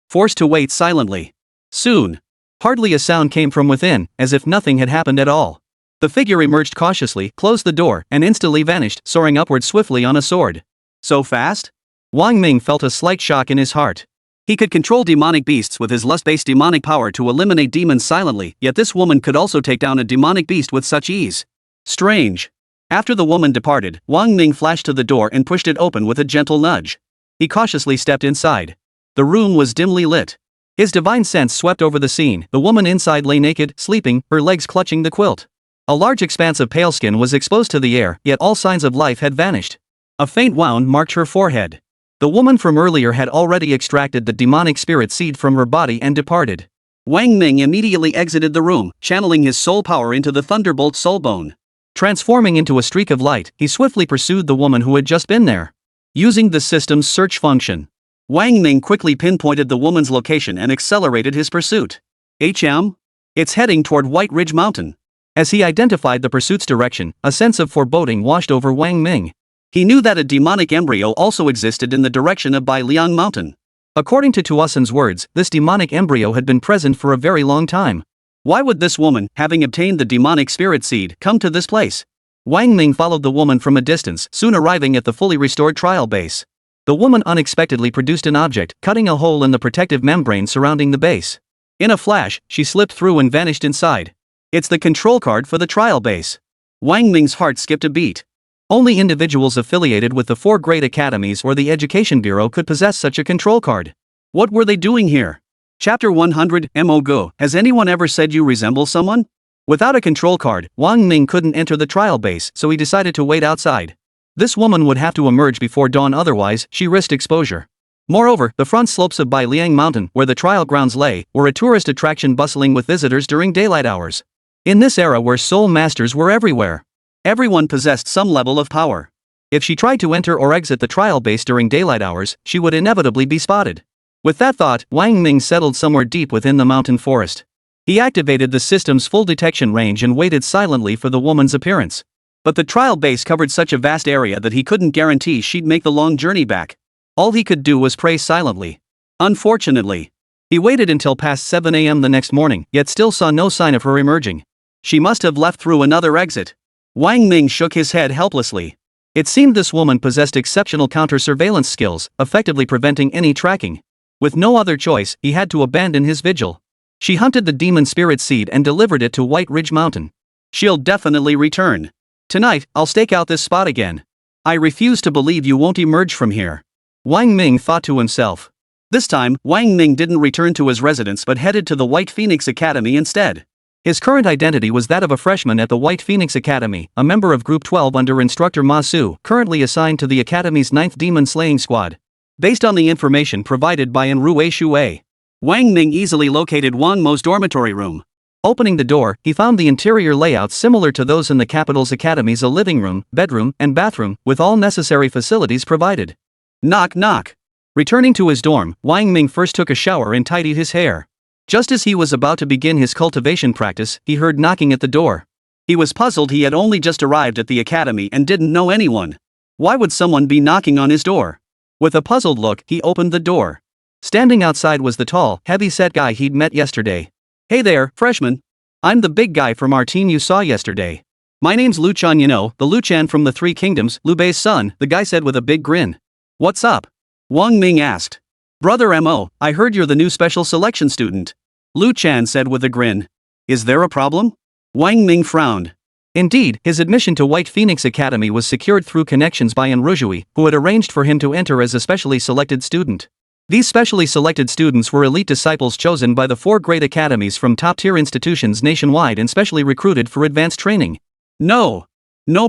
Forced to wait silently. Soon, hardly a sound came from within, as if nothing had happened at all. The figure emerged cautiously, closed the door, and instantly vanished, soaring upward swiftly on a sword. So fast? Wang Ming felt a slight shock in his heart. He could control demonic beasts with his lust-based demonic power to eliminate demons silently, yet this woman could also take down a demonic beast with such ease. Strange. After the woman departed, Wang Ming flashed to the door and pushed it open with a gentle nudge. He cautiously stepped inside. The room was dimly lit. His divine sense swept over the scene. The woman inside lay naked, sleeping, her legs clutching the quilt. A large expanse of pale skin was exposed to the air, yet all signs of life had vanished. A faint wound marked her forehead. The woman from earlier had already extracted the demonic spirit seed from her body and departed. Wang Ming immediately exited the room, channeling his soul power into the thunderbolt soulbone. Transforming into a streak of light, he swiftly pursued the woman who had just been there. Using the system's search function, Wang Ming quickly pinpointed the woman's location and accelerated his pursuit. It's heading toward White Ridge Mountain. As he identified the pursuit's direction, a sense of foreboding washed over Wang Ming. He knew that a demonic embryo also existed in the direction of Bailiang Mountain. According to Tuasan's words, this demonic embryo had been present for a very long time. Why would this woman, having obtained the demonic spirit seed, come to this place? Wang Ming followed the woman from a distance, soon arriving at the fully restored trial base. The woman unexpectedly produced an object, cutting a hole in the protective membrane surrounding the base. In a flash, she slipped through and vanished inside. It's the control card for the trial base. Wang Ming's heart skipped a beat. Only individuals affiliated with the 4 great academies or the Education Bureau could possess such a control card. What were they doing here? Chapter 100 Go. Has anyone ever said you resemble someone? Without a control card, Wang Ming couldn't enter the trial base, so he decided to wait outside. This woman would have to emerge before dawn, otherwise she risked exposure. Moreover, the front slopes of Bailiang Mountain, where the trial grounds lay, were a tourist attraction bustling with visitors during daylight hours. In this era where soul masters were everywhere, everyone possessed some level of power. If she tried to enter or exit the trial base during daylight hours, she would inevitably be spotted. With that thought, Wang Ming settled somewhere deep within the mountain forest. He activated the system's full detection range and waited silently for the woman's appearance. But the trial base covered such a vast area that he couldn't guarantee she'd make the long journey back. All he could do was pray silently. Unfortunately, he waited until past 7 a.m. the next morning, yet still saw no sign of her emerging. She must have left through another exit. Wang Ming shook his head helplessly. It seemed this woman possessed exceptional counter-surveillance skills, effectively preventing any tracking. With no other choice, he had to abandon his vigil. She hunted the demon spirit seed and delivered it to White Ridge Mountain. She'll definitely return. Tonight, I'll stake out this spot again. I refuse to believe you won't emerge from here. Wang Ming thought to himself. This time, Wang Ming didn't return to his residence but headed to the White Phoenix Academy instead. His current identity was that of a freshman at the White Phoenix Academy, a member of Group 12 under instructor Ma Su, currently assigned to the Academy's 9th Demon Slaying Squad. Based on the information provided by Enrue Shui, Wang Ming easily located Wang Mo's dormitory room. Opening the door, he found the interior layout similar to those in the capital's academies: a living room, bedroom, and bathroom, with all necessary facilities provided. Knock knock. Returning to his dorm, Wang Ming first took a shower and tidied his hair. Just as he was about to begin his cultivation practice, he heard knocking at the door. He was puzzled. He had only just arrived at the academy and didn't know anyone. Why would someone be knocking on his door? With a puzzled look, he opened the door. Standing outside was the tall, heavy-set guy he'd met yesterday. Hey there, freshman. I'm the big guy from our team you saw yesterday. My name's Lu Chan, the Lu Chan from the Three Kingdoms, Liu Bei's son, the guy said with a big grin. What's up? Wang Ming asked. Brother Mo, I heard you're the new special selection student. Lu Chan said with a grin. Is there a problem? Wang Ming frowned. Indeed, his admission to White Phoenix Academy was secured through connections by Enrujui, who had arranged for him to enter as a specially selected student. These specially selected students were elite disciples chosen by the 4 great academies from top-tier institutions nationwide and specially recruited for advanced training. No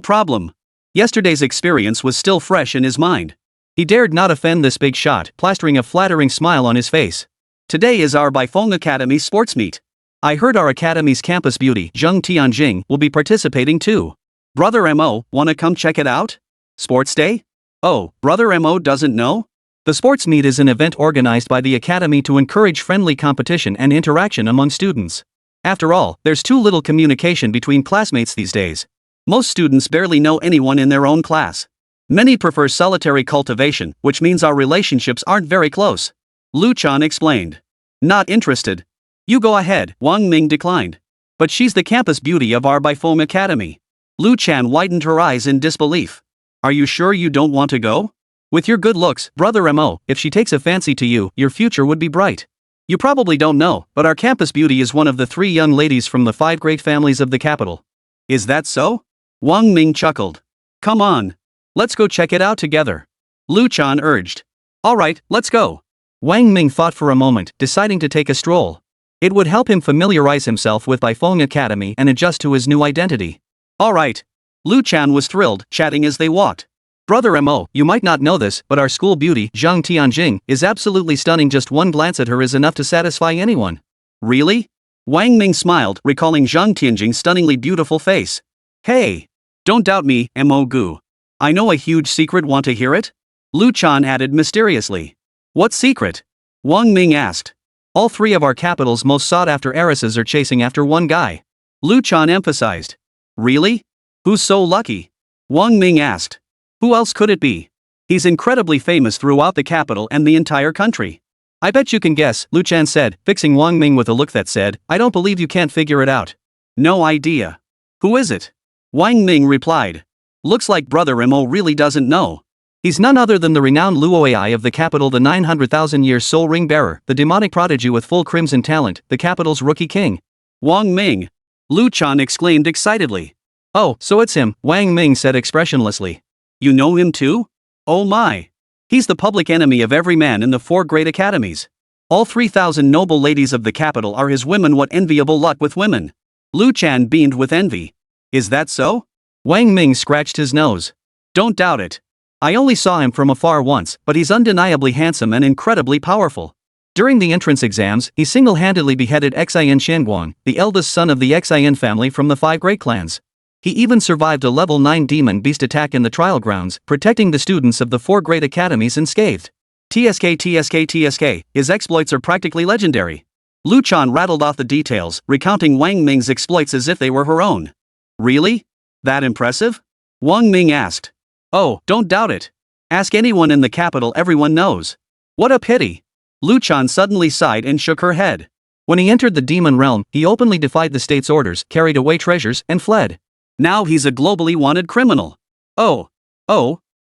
problem. Yesterday's experience was still fresh in his mind. He dared not offend this big shot, plastering a flattering smile on his face. Today is our Baifeng Academy sports meet. I heard our academy's campus beauty, Zheng Tianjing, will be participating too. Brother Mo, wanna come check it out? Sports day? Oh, Brother Mo doesn't know? The sports meet is an event organized by the academy to encourage friendly competition and interaction among students. After all, there's too little communication between classmates these days. Most students barely know anyone in their own class. Many prefer solitary cultivation, which means our relationships aren't very close. Lu Chan explained. Not interested. You go ahead, Wang Ming declined. But she's the campus beauty of our Baifeng Academy. Lu Chan widened her eyes in disbelief. Are you sure you don't want to go? With your good looks, brother Mo, if she takes a fancy to you, your future would be bright. You probably don't know, but our campus beauty is one of the 3 young ladies from the 5 great families of the capital. Is that so? Wang Ming chuckled. Come on. Let's go check it out together. Lu Chan urged. Alright, let's go. Wang Ming thought for a moment, deciding to take a stroll. It would help him familiarize himself with Baifeng Academy and adjust to his new identity. Alright. Lu Chan was thrilled, chatting as they walked. Brother Mo, you might not know this, but our school beauty, Zhang Tianjing, is absolutely stunning. Just one glance at her is enough to satisfy anyone. Really? Wang Ming smiled, recalling Zhang Tianjing's stunningly beautiful face. Hey! Don't doubt me, Mo Gu. I know a huge secret. Want to hear it? Lu Chan added mysteriously. What secret? Wang Ming asked. All 3 of our capital's most sought-after heiresses are chasing after one guy. Lu Chan emphasized. Really? Who's so lucky? Wang Ming asked. Who else could it be? He's incredibly famous throughout the capital and the entire country. I bet you can guess, Lu Chan said, fixing Wang Ming with a look that said, I don't believe you can't figure it out. No idea. Who is it? Wang Ming replied. Looks like brother Mo really doesn't know. He's none other than the renowned Luoai of the capital, the 900,000-year soul ring bearer, the demonic prodigy with full crimson talent, the capital's rookie king. Wang Ming! Lu Chan exclaimed excitedly. Oh, so it's him, Wang Ming said expressionlessly. You know him too? Oh my! He's the public enemy of every man in the 4 great academies. All 3,000 noble ladies of the capital are his women. What enviable luck with women! Lu Chan beamed with envy. Is that so? Wang Ming scratched his nose. Don't doubt it. I only saw him from afar once, but he's undeniably handsome and incredibly powerful. During the entrance exams, he single-handedly beheaded Xin Shanguang, the eldest son of the Xin family from the 5 great clans. He even survived a level 9 demon beast attack in the trial grounds, protecting the students of the 4 great academies unscathed. TSK, his exploits are practically legendary. Lu Chan rattled off the details, recounting Wang Ming's exploits as if they were her own. Really? That impressive? Wang Ming asked. Oh, don't doubt it. Ask anyone in the capital, everyone knows. What a pity. Lu Chan suddenly sighed and shook her head. When he entered the demon realm, he openly defied the state's orders, carried away treasures, and fled. Now he's a globally wanted criminal. Oh,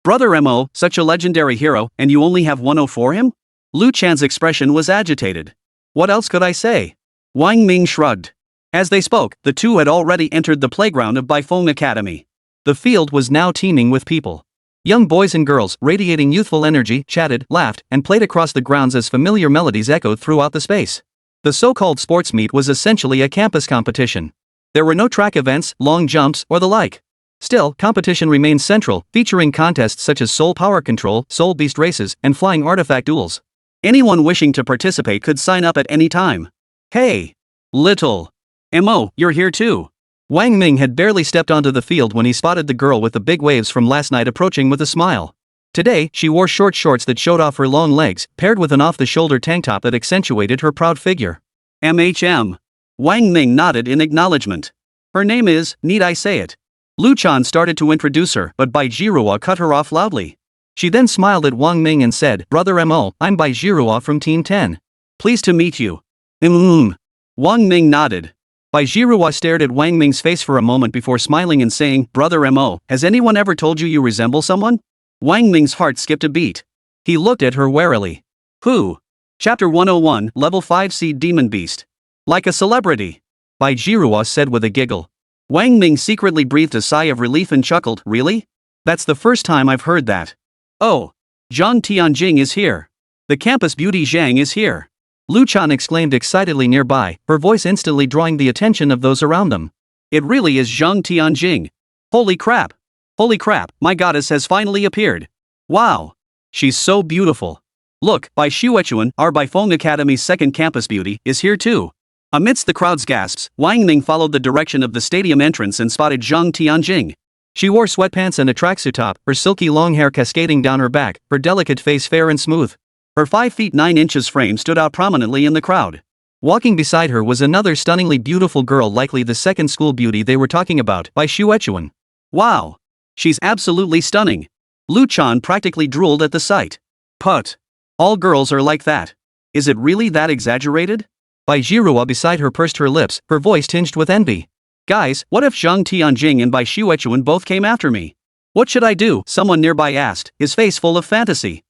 brother Mo, such a legendary hero, and you only have 1 for him? Lu Chan's expression was agitated. What else could I say? Wang Ming shrugged. As they spoke, the 2 had already entered the playground of Baifeng Academy. The field was now teeming with people. Young boys and girls, radiating youthful energy, chatted, laughed, and played across the grounds as familiar melodies echoed throughout the space. The so-called sports meet was essentially a campus competition. There were no track events, long jumps, or the like. Still, competition remained central, featuring contests such as soul power control, soul beast races, and flying artifact duels. Anyone wishing to participate could sign up at any time. Hey! Little Mo, you're here too. Wang Ming had barely stepped onto the field when he spotted the girl with the big waves from last night approaching with a smile. Today, she wore short shorts that showed off her long legs, paired with an off-the-shoulder tank top that accentuated her proud figure. MHM. Wang Ming nodded in acknowledgement. Her name is, need I say it? Lu Chan started to introduce her, but Bai Jirua cut her off loudly. She then smiled at Wang Ming and said, Brother Mo, I'm Bai Jirua from Team 10. Pleased to meet you. Wang Ming nodded. Bai Jirua stared at Wang Ming's face for a moment before smiling and saying, Brother Mo, has anyone ever told you you resemble someone? Wang Ming's heart skipped a beat. He looked at her warily. Who? Chapter 101, Level 5 Seed Demon Beast. Like a celebrity. Bai Jirua said with a giggle. Wang Ming secretly breathed a sigh of relief and chuckled, Really? That's the first time I've heard that. Oh. Zhang Tianjing is here. The campus beauty Zhang is here. Lu Chan exclaimed excitedly nearby, her voice instantly drawing the attention of those around them. It really is Zhang Tianjing. Holy crap. Holy crap, my goddess has finally appeared. Wow. She's so beautiful. Look, Bai Xuechuan, our Baifeng Academy's second campus beauty, is here too. Amidst the crowd's gasps, Wang Ming followed the direction of the stadium entrance and spotted Zhang Tianjing. She wore sweatpants and a tracksuit top, her silky long hair cascading down her back, her delicate face fair and smooth. Her 5 feet 9 inches frame stood out prominently in the crowd. Walking beside her was another stunningly beautiful girl, likely the second school beauty they were talking about, Bai Xuechuan. Wow! She's absolutely stunning. Lu Chan practically drooled at the sight. Put. All girls are like that. Is it really that exaggerated? Bai Jirua beside her pursed her lips, her voice tinged with envy. Guys, what if Zhang Tianjing and Bai Xuechuan both came after me? What should I do? Someone nearby asked, his face full of fantasy.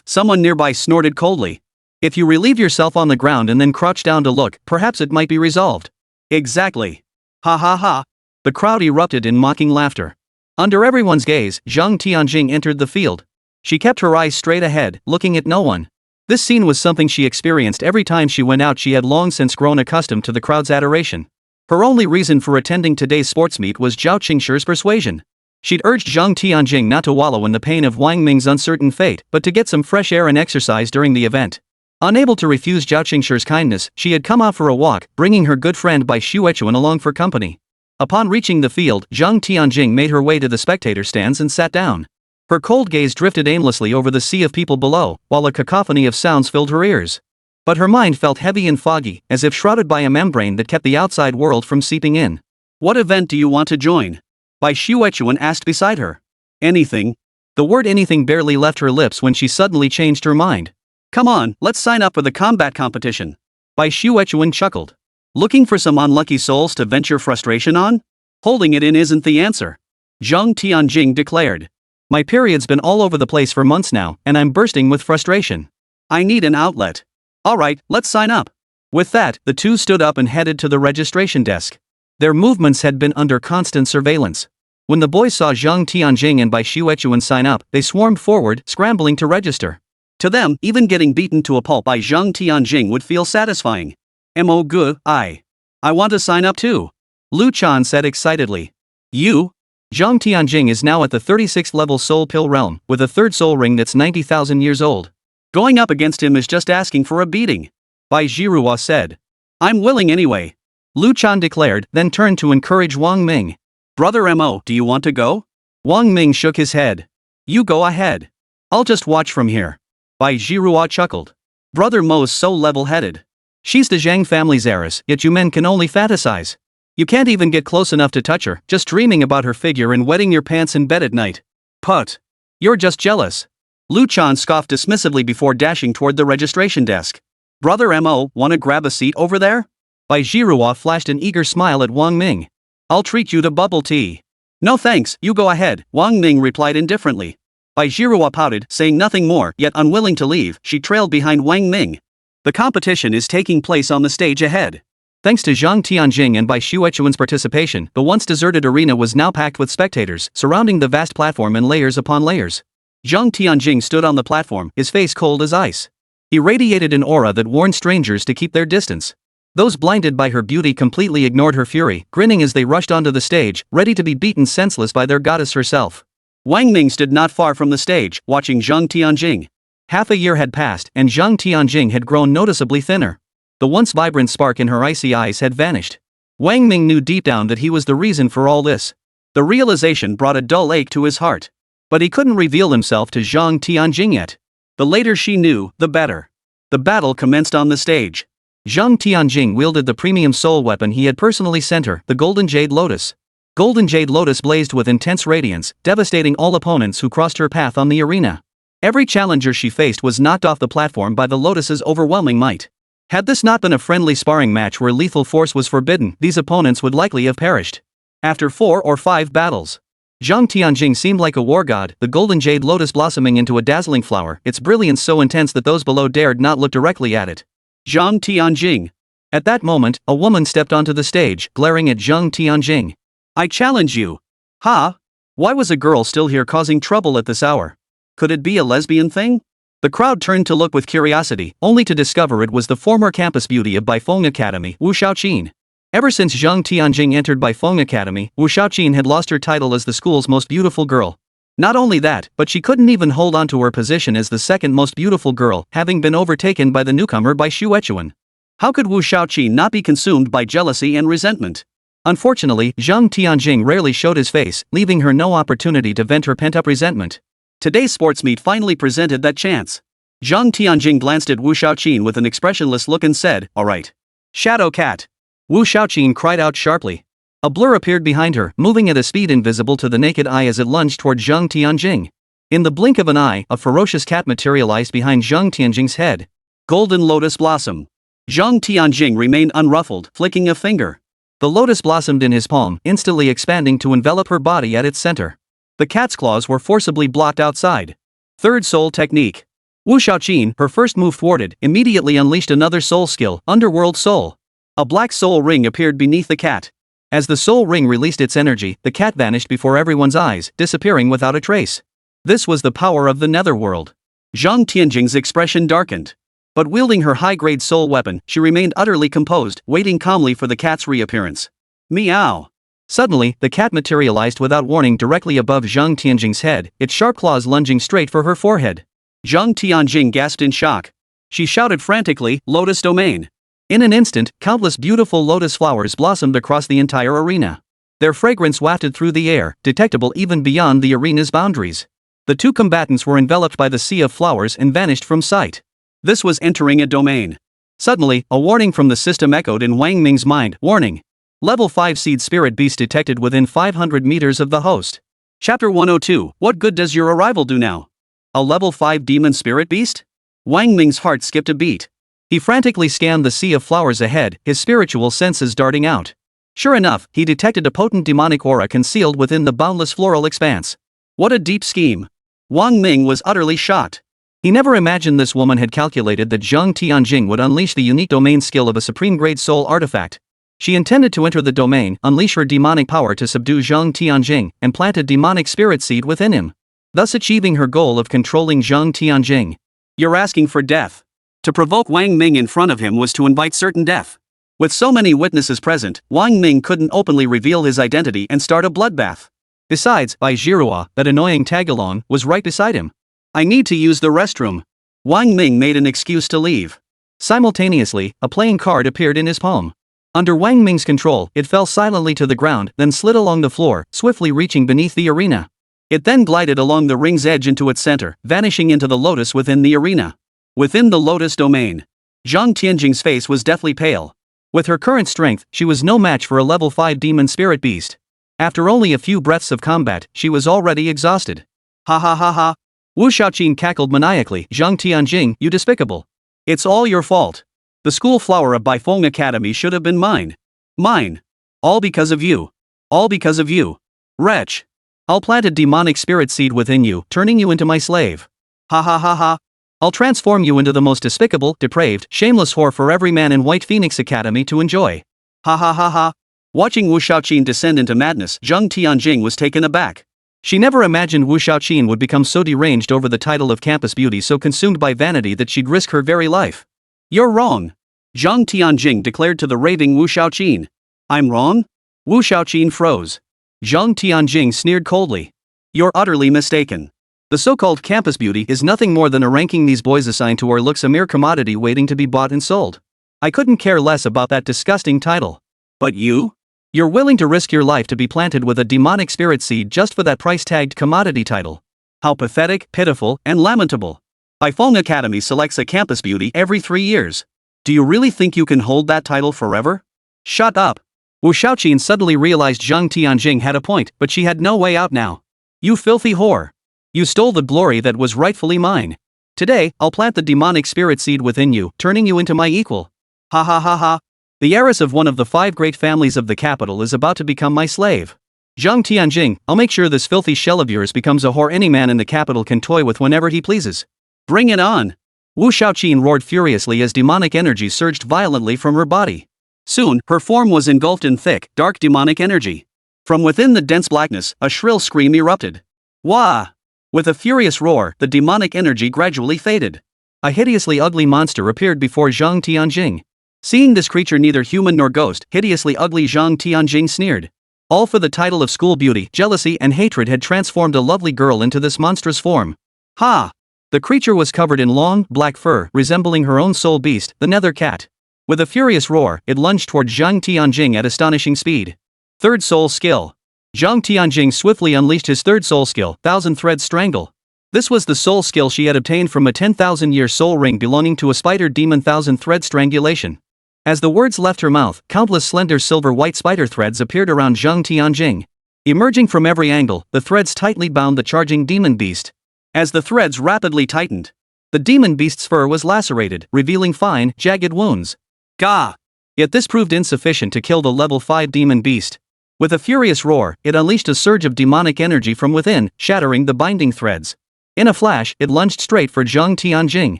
Someone nearby snorted coldly. If you relieve yourself on the ground and then crouch down to look, perhaps it might be resolved. Exactly. Ha ha ha. The crowd erupted in mocking laughter. Under everyone's gaze, Zhang Tianjing entered the field. She kept her eyes straight ahead, looking at no one. This scene was something she experienced every time she went out. She had long since grown accustomed to the crowd's adoration. Her only reason for attending today's sports meet was Zhao Qingshi's persuasion. She'd urged Zhang Tianjing not to wallow in the pain of Wang Ming's uncertain fate, but to get some fresh air and exercise during the event. Unable to refuse Zhao Qingshi's kindness, she had come out for a walk, bringing her good friend Bai Xuechuan along for company. Upon reaching the field, Zhang Tianjing made her way to the spectator stands and sat down. Her cold gaze drifted aimlessly over the sea of people below, while a cacophony of sounds filled her ears. But her mind felt heavy and foggy, as if shrouded by a membrane that kept the outside world from seeping in. What event do you want to join? Bai Xuechuan asked beside her. Anything. The word anything barely left her lips when she suddenly changed her mind. Come on, let's sign up for the combat competition. Bai Xuechuan chuckled. Looking for some unlucky souls to vent your frustration on? Holding it in isn't the answer. Zhang Tianjing declared. My period's been all over the place for months now, and I'm bursting with frustration. I need an outlet. Alright, let's sign up. With that, the two stood up and headed to the registration desk. Their movements had been under constant surveillance. When the boys saw Zhang Tianjing and Bai Xuechuan sign up, they swarmed forward, scrambling to register. To them, even getting beaten to a pulp by Zhang Tianjing would feel satisfying. Good, I want to sign up too. Lu Chan said excitedly. You? Zhang Tianjing is now at the 36th level soul pill realm, with a third soul ring that's 90,000 years old. Going up against him is just asking for a beating. Bai Zhirua said. I'm willing anyway. Lu Chan declared, then turned to encourage Wang Ming. Brother Mo, do you want to go? Wang Ming shook his head. You go ahead. I'll just watch from here. Bai Zhirua chuckled. Brother Mo's so level-headed. She's the Zhang family's heiress, yet you men can only fantasize. You can't even get close enough to touch her, just dreaming about her figure and wetting your pants in bed at night. Put. You're just jealous. Lu Chan scoffed dismissively before dashing toward the registration desk. Brother Mo, wanna grab a seat over there? Bai Zhirua flashed an eager smile at Wang Ming. I'll treat you to bubble tea. No thanks, you go ahead, Wang Ming replied indifferently. Bai Zhirua pouted, saying nothing more, yet unwilling to leave, she trailed behind Wang Ming. The competition is taking place on the stage ahead. Thanks to Zhang Tianjing and Bai Xuechuan's participation, the once deserted arena was now packed with spectators, surrounding the vast platform in layers upon layers. Zhang Tianjing stood on the platform, his face cold as ice. He radiated an aura that warned strangers to keep their distance. Those blinded by her beauty completely ignored her fury, grinning as they rushed onto the stage, ready to be beaten senseless by their goddess herself. Wang Ming stood not far from the stage, watching Zhang Tianjing. Half a year had passed, and Zhang Tianjing had grown noticeably thinner. The once vibrant spark in her icy eyes had vanished. Wang Ming knew deep down that he was the reason for all this. The realization brought a dull ache to his heart. But he couldn't reveal himself to Zhang Tianjing yet. The later she knew, the better. The battle commenced on the stage. Zhang Tianjing wielded the premium soul weapon he had personally sent her, the Golden Jade Lotus. Golden Jade Lotus blazed with intense radiance, devastating all opponents who crossed her path on the arena. Every challenger she faced was knocked off the platform by the Lotus's overwhelming might. Had this not been a friendly sparring match where lethal force was forbidden, these opponents would likely have perished. After 4 or 5 battles, Zhang Tianjing seemed like a war god, the Golden Jade Lotus blossoming into a dazzling flower, its brilliance so intense that those below dared not look directly at it. Zhang Tianjing. At that moment, a woman stepped onto the stage, glaring at Zhang Tianjing. I challenge you. Ha? Why was a girl still here causing trouble at this hour? Could it be a lesbian thing? The crowd turned to look with curiosity, only to discover it was the former campus beauty of Baifeng Academy, Wu Shaoqin. Ever since Zhang Tianjing entered Baifeng Academy, Wu Shaoqin had lost her title as the school's most beautiful girl. Not only that, but she couldn't even hold on to her position as the second most beautiful girl, having been overtaken by the newcomer Bai Xuechuan. How could Wu Shaoqin not be consumed by jealousy and resentment? Unfortunately, Zhang Tianjing rarely showed his face, leaving her no opportunity to vent her pent-up resentment. Today's sports meet finally presented that chance. Zhang Tianjing glanced at Wu Shaoqin with an expressionless look and said, "Alright. Shadow Cat." Wu Shaoqin cried out sharply. A blur appeared behind her, moving at a speed invisible to the naked eye as it lunged toward Zhang Tianjing. In the blink of an eye, a ferocious cat materialized behind Zhang Tianjing's head. Golden Lotus Blossom. Zhang Tianjing remained unruffled, flicking a finger. The lotus blossomed in his palm, instantly expanding to envelop her body at its center. The cat's claws were forcibly blocked outside. Third soul technique. Wu Shaoqin, her first move thwarted, immediately unleashed another soul skill, Underworld Soul. A black soul ring appeared beneath the cat. As the soul ring released its energy, the cat vanished before everyone's eyes, disappearing without a trace. This was the power of the netherworld. Zhang Tianjing's expression darkened. But wielding her high-grade soul weapon, she remained utterly composed, waiting calmly for the cat's reappearance. Meow. Suddenly, the cat materialized without warning directly above Zhang Tianjing's head, its sharp claws lunging straight for her forehead. Zhang Tianjing gasped in shock. She shouted frantically, "Lotus Domain!" In an instant, countless beautiful lotus flowers blossomed across the entire arena. Their fragrance wafted through the air, detectable even beyond the arena's boundaries. The two combatants were enveloped by the sea of flowers and vanished from sight. This was entering a domain. Suddenly, a warning from the system echoed in Wang Ming's mind. Warning. Level 5 Seed Spirit Beast detected within 500 meters of the host. Chapter 102. What good does your arrival do now? A level 5 Demon Spirit Beast? Wang Ming's heart skipped a beat. He frantically scanned the sea of flowers ahead, his spiritual senses darting out. Sure enough, he detected a potent demonic aura concealed within the boundless floral expanse. What a deep scheme. Wang Ming was utterly shocked. He never imagined this woman had calculated that Zhang Tianjing would unleash the unique domain skill of a supreme-grade soul artifact. She intended to enter the domain, unleash her demonic power to subdue Zhang Tianjing, and plant a demonic spirit seed within him, thus achieving her goal of controlling Zhang Tianjing. You're asking for death. To provoke Wang Ming in front of him was to invite certain death. With so many witnesses present, Wang Ming couldn't openly reveal his identity and start a bloodbath. Besides, Bai Jirua, that annoying tagalong, was right beside him. I need to use the restroom. Wang Ming made an excuse to leave. Simultaneously, a playing card appeared in his palm. Under Wang Ming's control, it fell silently to the ground, then slid along the floor, swiftly reaching beneath the arena. It then glided along the ring's edge into its center, vanishing into the lotus within the arena. Within the lotus domain, Zhang Tianjing's face was deathly pale. With her current strength, she was no match for a level 5 demon spirit beast. After only a few breaths of combat, she was already exhausted. Ha ha ha ha. Wu Shaoqin cackled maniacally. Zhang Tianjing, you despicable. It's all your fault. The school flower of Baifeng Academy should have been mine. Mine. All because of you. All because of you. Wretch. I'll plant a demonic spirit seed within you, turning you into my slave. Ha ha ha ha. I'll transform you into the most despicable, depraved, shameless whore for every man in White Phoenix Academy to enjoy. Ha ha ha ha. Watching Wu Shaoqin descend into madness, Zhang Tianjing was taken aback. She never imagined Wu Shaoqin would become so deranged over the title of campus beauty, so consumed by vanity that she'd risk her very life. You're wrong. Zhang Tianjing declared to the raving Wu Shaoqin. I'm wrong? Wu Shaoqin froze. Zhang Tianjing sneered coldly. You're utterly mistaken. The so-called campus beauty is nothing more than a ranking these boys assign to our looks, a mere commodity waiting to be bought and sold. I couldn't care less about that disgusting title. But you? You're willing to risk your life to be planted with a demonic spirit seed just for that price-tagged commodity title. How pathetic, pitiful, and lamentable. Baifeng Academy selects a campus beauty every 3 years. Do you really think you can hold that title forever? Shut up. Wu Shaoqin suddenly realized Zhang Tianjing had a point, but she had no way out now. You filthy whore. You stole the glory that was rightfully mine. Today, I'll plant the demonic spirit seed within you, turning you into my equal. Ha ha ha ha. The heiress of one of the 5 great families of the capital is about to become my slave. Zhang Tianjing, I'll make sure this filthy shell of yours becomes a whore any man in the capital can toy with whenever he pleases. Bring it on. Wu Shaoqin roared furiously as demonic energy surged violently from her body. Soon, her form was engulfed in thick, dark demonic energy. From within the dense blackness, a shrill scream erupted. Wah! With a furious roar, the demonic energy gradually faded. A hideously ugly monster appeared before Zhang Tianjing. Seeing this creature neither human nor ghost, hideously ugly, Zhang Tianjing sneered. All for the title of school beauty, jealousy and hatred had transformed a lovely girl into this monstrous form. Ha! The creature was covered in long, black fur, resembling her own soul beast, the nether cat. With a furious roar, it lunged toward Zhang Tianjing at astonishing speed. Third soul skill. Zhang Tianjing swiftly unleashed his third soul skill, Thousand Thread Strangle. This was the soul skill she had obtained from a 10,000-year soul ring belonging to a spider demon, Thousand Thread Strangulation. As the words left her mouth, countless slender silver-white spider threads appeared around Zhang Tianjing. Emerging from every angle, the threads tightly bound the charging demon beast. As the threads rapidly tightened, the demon beast's fur was lacerated, revealing fine, jagged wounds. Gah! Yet this proved insufficient to kill the level 5 demon beast. With a furious roar, it unleashed a surge of demonic energy from within, shattering the binding threads. In a flash, it lunged straight for Zhang Tianjing.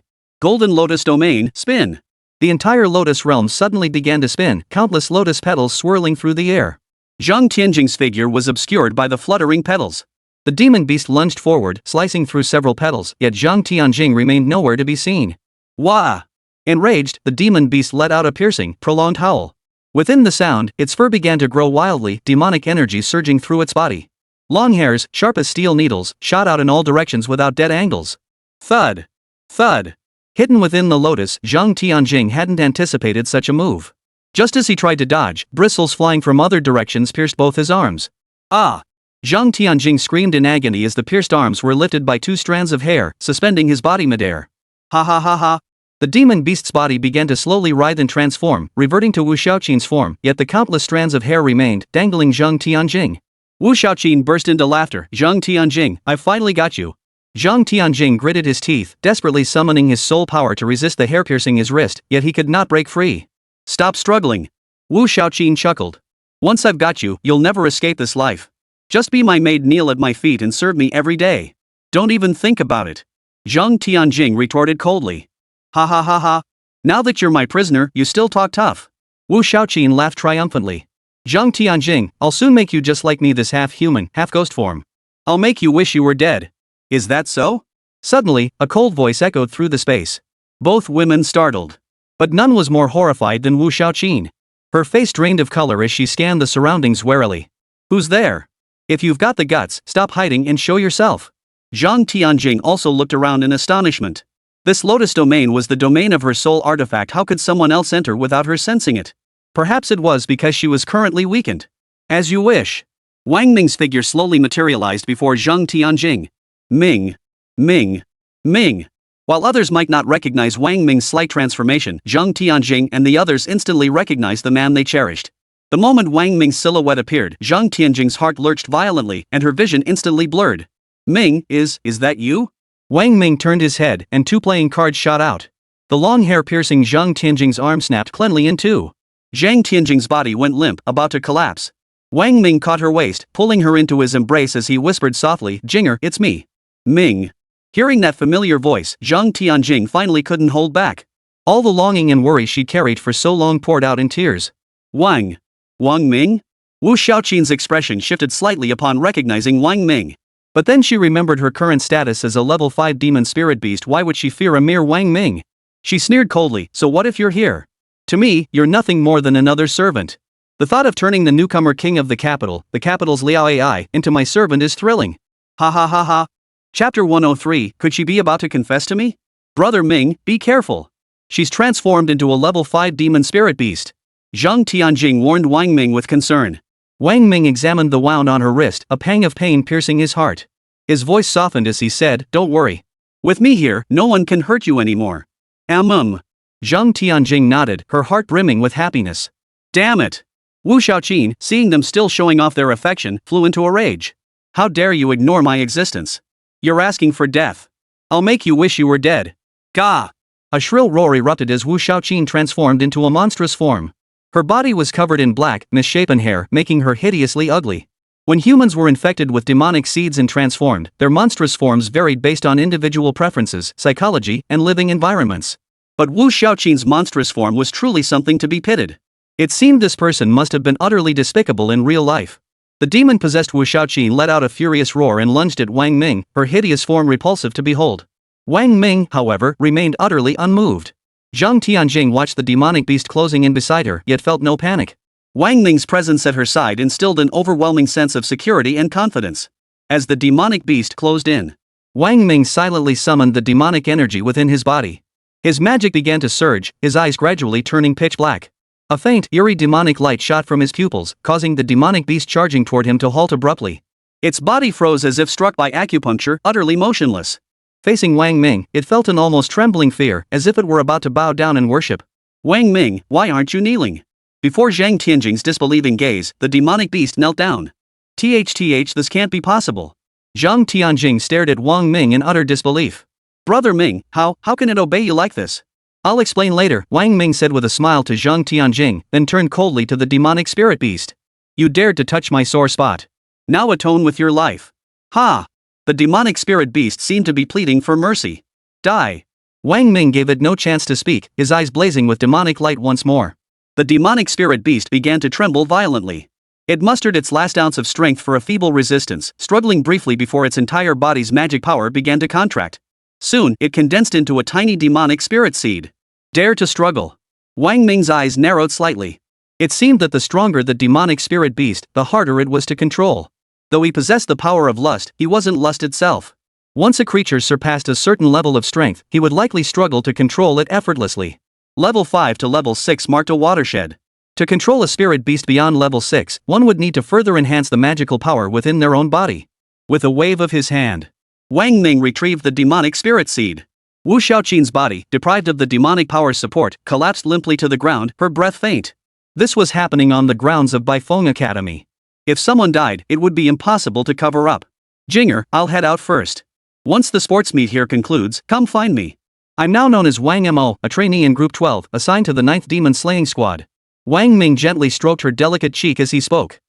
Golden Lotus Domain, spin. The entire Lotus realm suddenly began to spin, countless lotus petals swirling through the air. Zhang Tianjing's figure was obscured by the fluttering petals. The demon beast lunged forward, slicing through several petals, yet Zhang Tianjing remained nowhere to be seen. Wah! Enraged, the demon beast let out a piercing, prolonged howl. Within the sound, its fur began to grow wildly, demonic energy surging through its body. Long hairs, sharp as steel needles, shot out in all directions without dead angles. Thud! Thud! Hidden within the lotus, Zhang Tianjing hadn't anticipated such a move. Just as he tried to dodge, bristles flying from other directions pierced both his arms. Ah! Zhang Tianjing screamed in agony as the pierced arms were lifted by 2 strands of hair, suspending his body midair. Ha ha ha ha! The demon beast's body began to slowly writhe and transform, reverting to Wu Xiaoqin's form, yet the countless strands of hair remained, dangling Zhang Tianjing. Wu Xiaoqin burst into laughter. Zhang Tianjing, I finally got you. Zhang Tianjing gritted his teeth, desperately summoning his soul power to resist the hair piercing his wrist, yet he could not break free. Stop struggling. Wu Xiaoqin chuckled. Once I've got you, you'll never escape this life. Just be my maid, kneel at my feet and serve me every day. Don't even think about it. Zhang Tianjing retorted coldly. Ha ha ha ha. Now that you're my prisoner, you still talk tough. Wu Xiaoqin laughed triumphantly. Zhang Tianjing, I'll soon make you just like me, this half-human, half-ghost form. I'll make you wish you were dead. Is that so? Suddenly, a cold voice echoed through the space. Both women startled. But none was more horrified than Wu Xiaoqin. Her face drained of color as she scanned the surroundings warily. Who's there? If you've got the guts, stop hiding and show yourself. Zhang Tianjing also looked around in astonishment. This lotus domain was the domain of her soul artifact. How could someone else enter without her sensing it? Perhaps it was because she was currently weakened. As you wish. Wang Ming's figure slowly materialized before Zhang Tianjing. Ming. Ming. Ming. While others might not recognize Wang Ming's slight transformation, Zhang Tianjing and the others instantly recognized the man they cherished. The moment Wang Ming's silhouette appeared, Zhang Tianjing's heart lurched violently, and her vision instantly blurred. Ming, is that you? Wang Ming turned his head, and 2 playing cards shot out. The long hair piercing Zhang Tianjing's arm snapped cleanly in 2. Zhang Tianjing's body went limp, about to collapse. Wang Ming caught her waist, pulling her into his embrace as he whispered softly, Jinger, it's me. Ming. Hearing that familiar voice, Zhang Tianjing finally couldn't hold back. All the longing and worry she carried for so long poured out in tears. Wang Ming? Wu Xiaoqin's expression shifted slightly upon recognizing Wang Ming. But then she remembered her current status as a level 5 demon spirit beast. Why would she fear a mere Wang Ming? She sneered coldly, so what if you're here? To me, you're nothing more than another servant. The thought of turning the newcomer king of the capital's Liao AI, into my servant is thrilling. Ha ha ha ha. Chapter 103, could she be about to confess to me? Brother Ming, be careful. She's transformed into a level 5 demon spirit beast. Zhang Tianjing warned Wang Ming with concern. Wang Ming examined the wound on her wrist, a pang of pain piercing his heart. His voice softened as he said, don't worry. With me here, no one can hurt you anymore. Zhang Tianjing nodded, her heart brimming with happiness. Damn it! Wu Xiaoqin, seeing them still showing off their affection, flew into a rage. How dare you ignore my existence? You're asking for death. I'll make you wish you were dead. Gah! A shrill roar erupted as Wu Xiaoqin transformed into a monstrous form. Her body was covered in black, misshapen hair, making her hideously ugly. When humans were infected with demonic seeds and transformed, their monstrous forms varied based on individual preferences, psychology, and living environments. But Wu Xiaoqin's monstrous form was truly something to be pitied. It seemed this person must have been utterly despicable in real life. The demon-possessed Wu Xiaoqin let out a furious roar and lunged at Wang Ming, her hideous form repulsive to behold. Wang Ming, however, remained utterly unmoved. Zhang Tianjing watched the demonic beast closing in beside her, yet felt no panic. Wang Ming's presence at her side instilled an overwhelming sense of security and confidence. As the demonic beast closed in, Wang Ming silently summoned the demonic energy within his body. His magic began to surge, his eyes gradually turning pitch black. A faint, eerie demonic light shot from his pupils, causing the demonic beast charging toward him to halt abruptly. Its body froze as if struck by acupuncture, utterly motionless. Facing Wang Ming, it felt an almost trembling fear, as if it were about to bow down in worship. Wang Ming, why aren't you kneeling? Before Zhang Tianjing's disbelieving gaze, the demonic beast knelt down. This can't be possible. Zhang Tianjing stared at Wang Ming in utter disbelief. Brother Ming, how can it obey you like this? I'll explain later, Wang Ming said with a smile to Zhang Tianjing, then turned coldly to the demonic spirit beast. You dared to touch my sore spot. Now atone with your life. Ha! The demonic spirit beast seemed to be pleading for mercy. Die. Wang Ming gave it no chance to speak, his eyes blazing with demonic light once more. The demonic spirit beast began to tremble violently. It mustered its last ounce of strength for a feeble resistance, struggling briefly before its entire body's magic power began to contract. Soon, it condensed into a tiny demonic spirit seed. Dare to struggle. Wang Ming's eyes narrowed slightly. It seemed that the stronger the demonic spirit beast, the harder it was to control. Though he possessed the power of lust, he wasn't lust itself. Once a creature surpassed a certain level of strength, he would likely struggle to control it effortlessly. Level 5 to level 6 marked a watershed. To control a spirit beast beyond level 6, one would need to further enhance the magical power within their own body. With a wave of his hand, Wang Ming retrieved the demonic spirit seed. Wu Xiaoqin's body, deprived of the demonic power's support, collapsed limply to the ground, her breath faint. This was happening on the grounds of Baifeng Academy. If someone died, it would be impossible to cover up. Jinger, I'll head out first. Once the sports meet here concludes, come find me. I'm now known as Wang Mo, a trainee in Group 12, assigned to the 9th Demon Slaying Squad. Wang Ming gently stroked her delicate cheek as he spoke.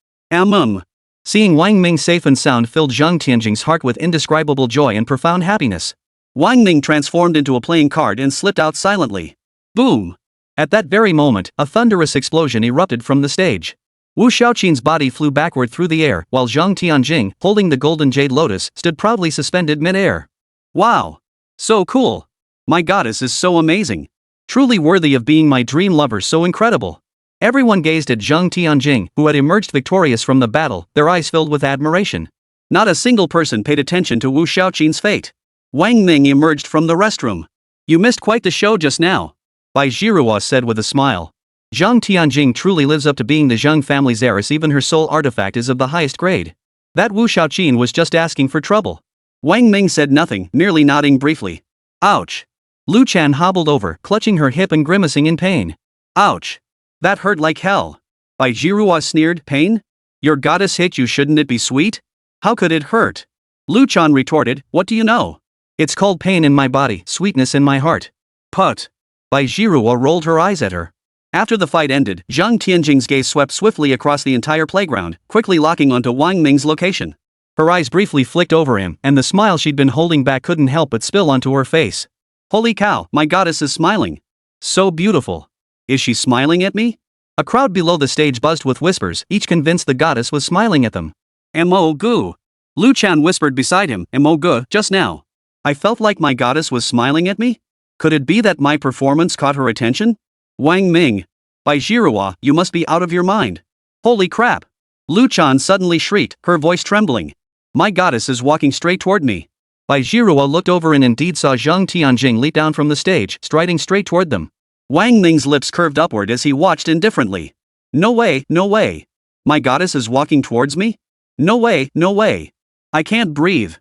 Seeing Wang Ming safe and sound filled Zhang Tianjing's heart with indescribable joy and profound happiness. Wang Ming transformed into a playing card and slipped out silently. Boom! At that very moment, a thunderous explosion erupted from the stage. Wu Xiaoqin's body flew backward through the air, while Zhang Tianjing, holding the golden jade lotus, stood proudly suspended mid-air. Wow! So cool! My goddess is so amazing! Truly worthy of being my dream lover, so incredible! Everyone gazed at Zhang Tianjing, who had emerged victorious from the battle, their eyes filled with admiration. Not a single person paid attention to Wu Xiaoqin's fate. Wang Ming emerged from the restroom. You missed quite the show just now. Bai Zhirua said with a smile. Zhang Tianjing truly lives up to being the Zhang family's heiress, even her soul artifact is of the highest grade. That Wu Xiaoqin was just asking for trouble. Wang Ming said nothing, merely nodding briefly. Ouch. Lu Chan hobbled over, clutching her hip and grimacing in pain. Ouch. That hurt like hell. Bai Zhirua sneered, pain? Your goddess hit you, shouldn't it be sweet? How could it hurt? Lu Chan retorted, what do you know? It's called pain in my body, sweetness in my heart. Put. Bai Zhirua rolled her eyes at her. After the fight ended, Zhang Tianjing's gaze swept swiftly across the entire playground, quickly locking onto Wang Ming's location. Her eyes briefly flicked over him, and the smile she'd been holding back couldn't help but spill onto her face. Holy cow, my goddess is smiling. So beautiful. Is she smiling at me? A crowd below the stage buzzed with whispers, each convinced the goddess was smiling at them. Mo gu. Lu Chan whispered beside him, Mo gu, just now. I felt like my goddess was smiling at me? Could it be that my performance caught her attention? Wang Ming. Bai Zhirua, you must be out of your mind. Holy crap. Lu Chan suddenly shrieked, her voice trembling. My goddess is walking straight toward me. Bai Zhirua looked over and indeed saw Zhang Tianjing leap down from the stage, striding straight toward them. Wang Ming's lips curved upward as he watched indifferently. No way, no way. My goddess is walking towards me? No way, no way. I can't breathe.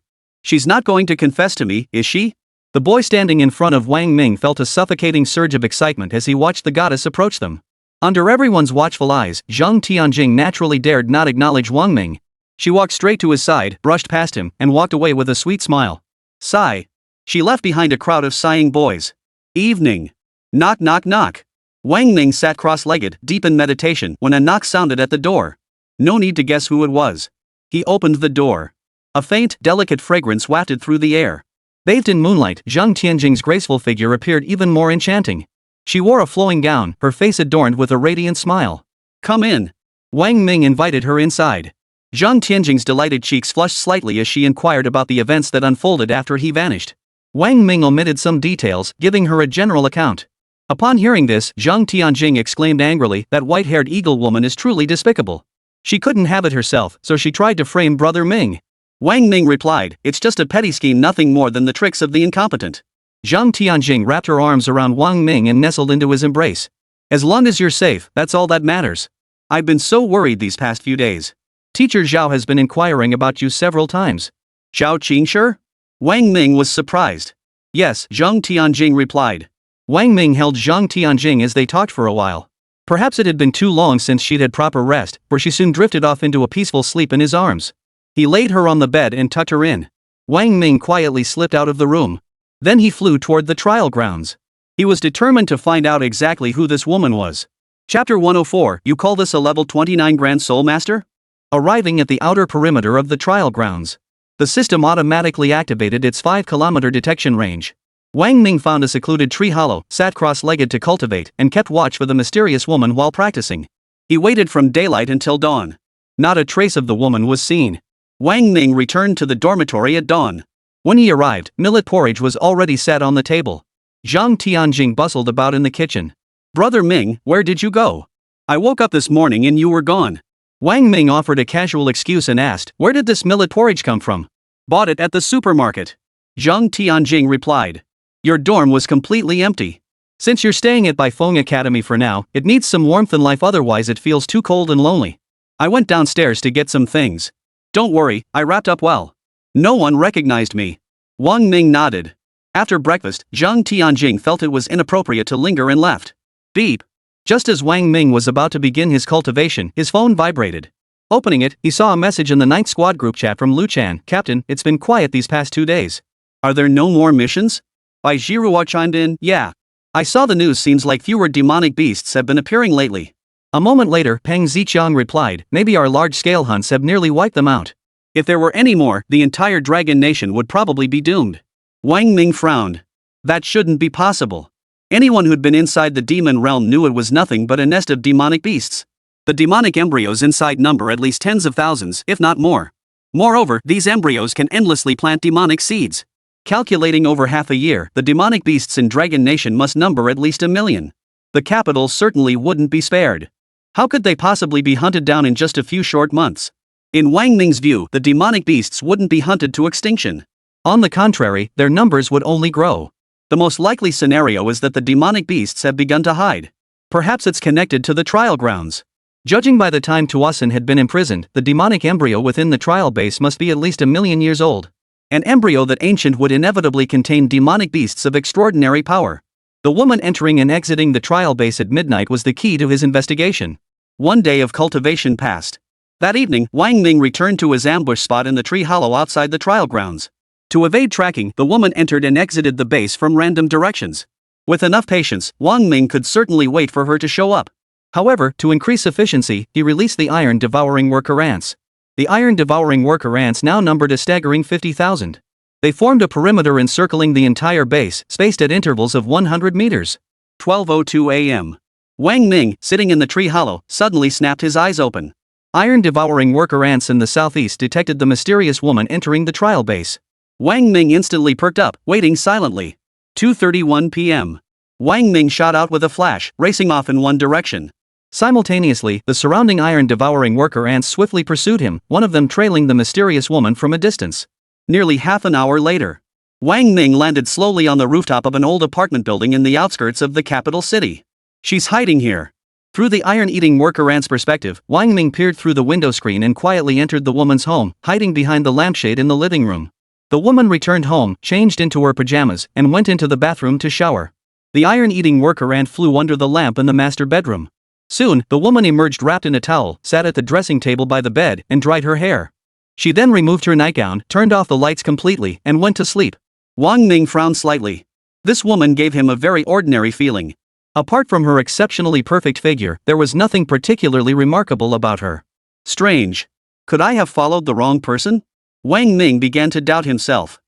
She's not going to confess to me, is she? The boy standing in front of Wang Ming felt a suffocating surge of excitement as he watched the goddess approach them. Under everyone's watchful eyes, Zhang Tianjing naturally dared not acknowledge Wang Ming. She walked straight to his side, brushed past him, and walked away with a sweet smile. Sigh. She left behind a crowd of sighing boys. Evening. Knock knock knock. Wang Ming sat cross-legged, deep in meditation, when a knock sounded at the door. No need to guess who it was. He opened the door. A faint, delicate fragrance wafted through the air. Bathed in moonlight, Zhang Tianjing's graceful figure appeared even more enchanting. She wore a flowing gown, her face adorned with a radiant smile. Come in. Wang Ming invited her inside. Zhang Tianjing's delighted cheeks flushed slightly as she inquired about the events that unfolded after he vanished. Wang Ming omitted some details, giving her a general account. Upon hearing this, Zhang Tianjing exclaimed angrily, that white-haired eagle woman is truly despicable. She couldn't have it herself, so she tried to frame Brother Ming. Wang Ming replied, it's just a petty scheme, nothing more than the tricks of the incompetent. Zhang Tianjing wrapped her arms around Wang Ming and nestled into his embrace. As long as you're safe, that's all that matters. I've been so worried these past few days. Teacher Zhao has been inquiring about you several times. Zhao Qingshi? Wang Ming was surprised. Yes, Zhang Tianjing replied. Wang Ming held Zhang Tianjing as they talked for a while. Perhaps it had been too long since she'd had proper rest, for she soon drifted off into a peaceful sleep in his arms. He laid her on the bed and tucked her in. Wang Ming quietly slipped out of the room. Then he flew toward the trial grounds. He was determined to find out exactly who this woman was. Chapter 104, you call this a level 29 Grand Soul Master? Arriving at the outer perimeter of the trial grounds, the system automatically activated its 5-kilometer detection range. Wang Ming found a secluded tree hollow, sat cross-legged to cultivate, and kept watch for the mysterious woman while practicing. He waited from daylight until dawn. Not a trace of the woman was seen. Wang Ming returned to the dormitory at dawn. When he arrived, millet porridge was already set on the table. Zhang Tianjing bustled about in the kitchen. Brother Ming, where did you go? I woke up this morning and you were gone. Wang Ming offered a casual excuse and asked, where did this millet porridge come from? Bought it at the supermarket. Zhang Tianjing replied. Your dorm was completely empty. Since you're staying at Baifeng Academy for now, it needs some warmth in life, otherwise it feels too cold and lonely. I went downstairs to get some things. Don't worry, I wrapped up well. No one recognized me. Wang Ming nodded. After breakfast, Zhang Tianjing felt it was inappropriate to linger and left. Beep. Just as Wang Ming was about to begin his cultivation, his phone vibrated. Opening it, he saw a message in the 9th Squad group chat from Lu Chan. Captain, it's been quiet these past 2 days. Are there no more missions? Bai Zhiruo chimed in, yeah. I saw the news, seems like fewer demonic beasts have been appearing lately. A moment later, Peng Ziqiang replied, maybe our large-scale hunts have nearly wiped them out. If there were any more, the entire dragon nation would probably be doomed. Wang Ming frowned. That shouldn't be possible. Anyone who'd been inside the demon realm knew it was nothing but a nest of demonic beasts. The demonic embryos inside number at least tens of thousands, if not more. Moreover, these embryos can endlessly plant demonic seeds. Calculating over half a year, the demonic beasts in Dragon Nation must number at least 1 million. The capital certainly wouldn't be spared. How could they possibly be hunted down in just a few short months? In Wang Ming's view, the demonic beasts wouldn't be hunted to extinction. On the contrary, their numbers would only grow. The most likely scenario is that the demonic beasts have begun to hide. Perhaps it's connected to the trial grounds. Judging by the time Tuasen had been imprisoned, the demonic embryo within the trial base must be at least 1 million years old. An embryo that ancient would inevitably contain demonic beasts of extraordinary power. The woman entering and exiting the trial base at midnight was the key to his investigation. 1 day of cultivation passed. That evening, Wang Ming returned to his ambush spot in the tree hollow outside the trial grounds. To evade tracking, the woman entered and exited the base from random directions. With enough patience, Wang Ming could certainly wait for her to show up. However, to increase efficiency, he released the iron-devouring worker ants. The iron-devouring worker ants now numbered a staggering 50,000. They formed a perimeter encircling the entire base, spaced at intervals of 100 meters. 12:02 a.m. Wang Ming, sitting in the tree hollow, suddenly snapped his eyes open. Iron-devouring worker ants in the southeast detected the mysterious woman entering the trial base. Wang Ming instantly perked up, waiting silently. 2:31 p.m. Wang Ming shot out with a flash, racing off in one direction. Simultaneously, the surrounding iron-devouring worker ants swiftly pursued him, one of them trailing the mysterious woman from a distance. Nearly half an hour later, Wang Ming landed slowly on the rooftop of an old apartment building in the outskirts of the capital city. She's hiding here. Through the iron-eating worker ant's perspective, Wang Ming peered through the window screen and quietly entered the woman's home, hiding behind the lampshade in the living room. The woman returned home, changed into her pajamas, and went into the bathroom to shower. The iron-eating worker ant flew under the lamp in the master bedroom. Soon, the woman emerged wrapped in a towel, sat at the dressing table by the bed, and dried her hair. She then removed her nightgown, turned off the lights completely, and went to sleep. Wang Ming frowned slightly. This woman gave him a very ordinary feeling. Apart from her exceptionally perfect figure, there was nothing particularly remarkable about her. Strange. Could I have followed the wrong person? Wang Ming began to doubt himself.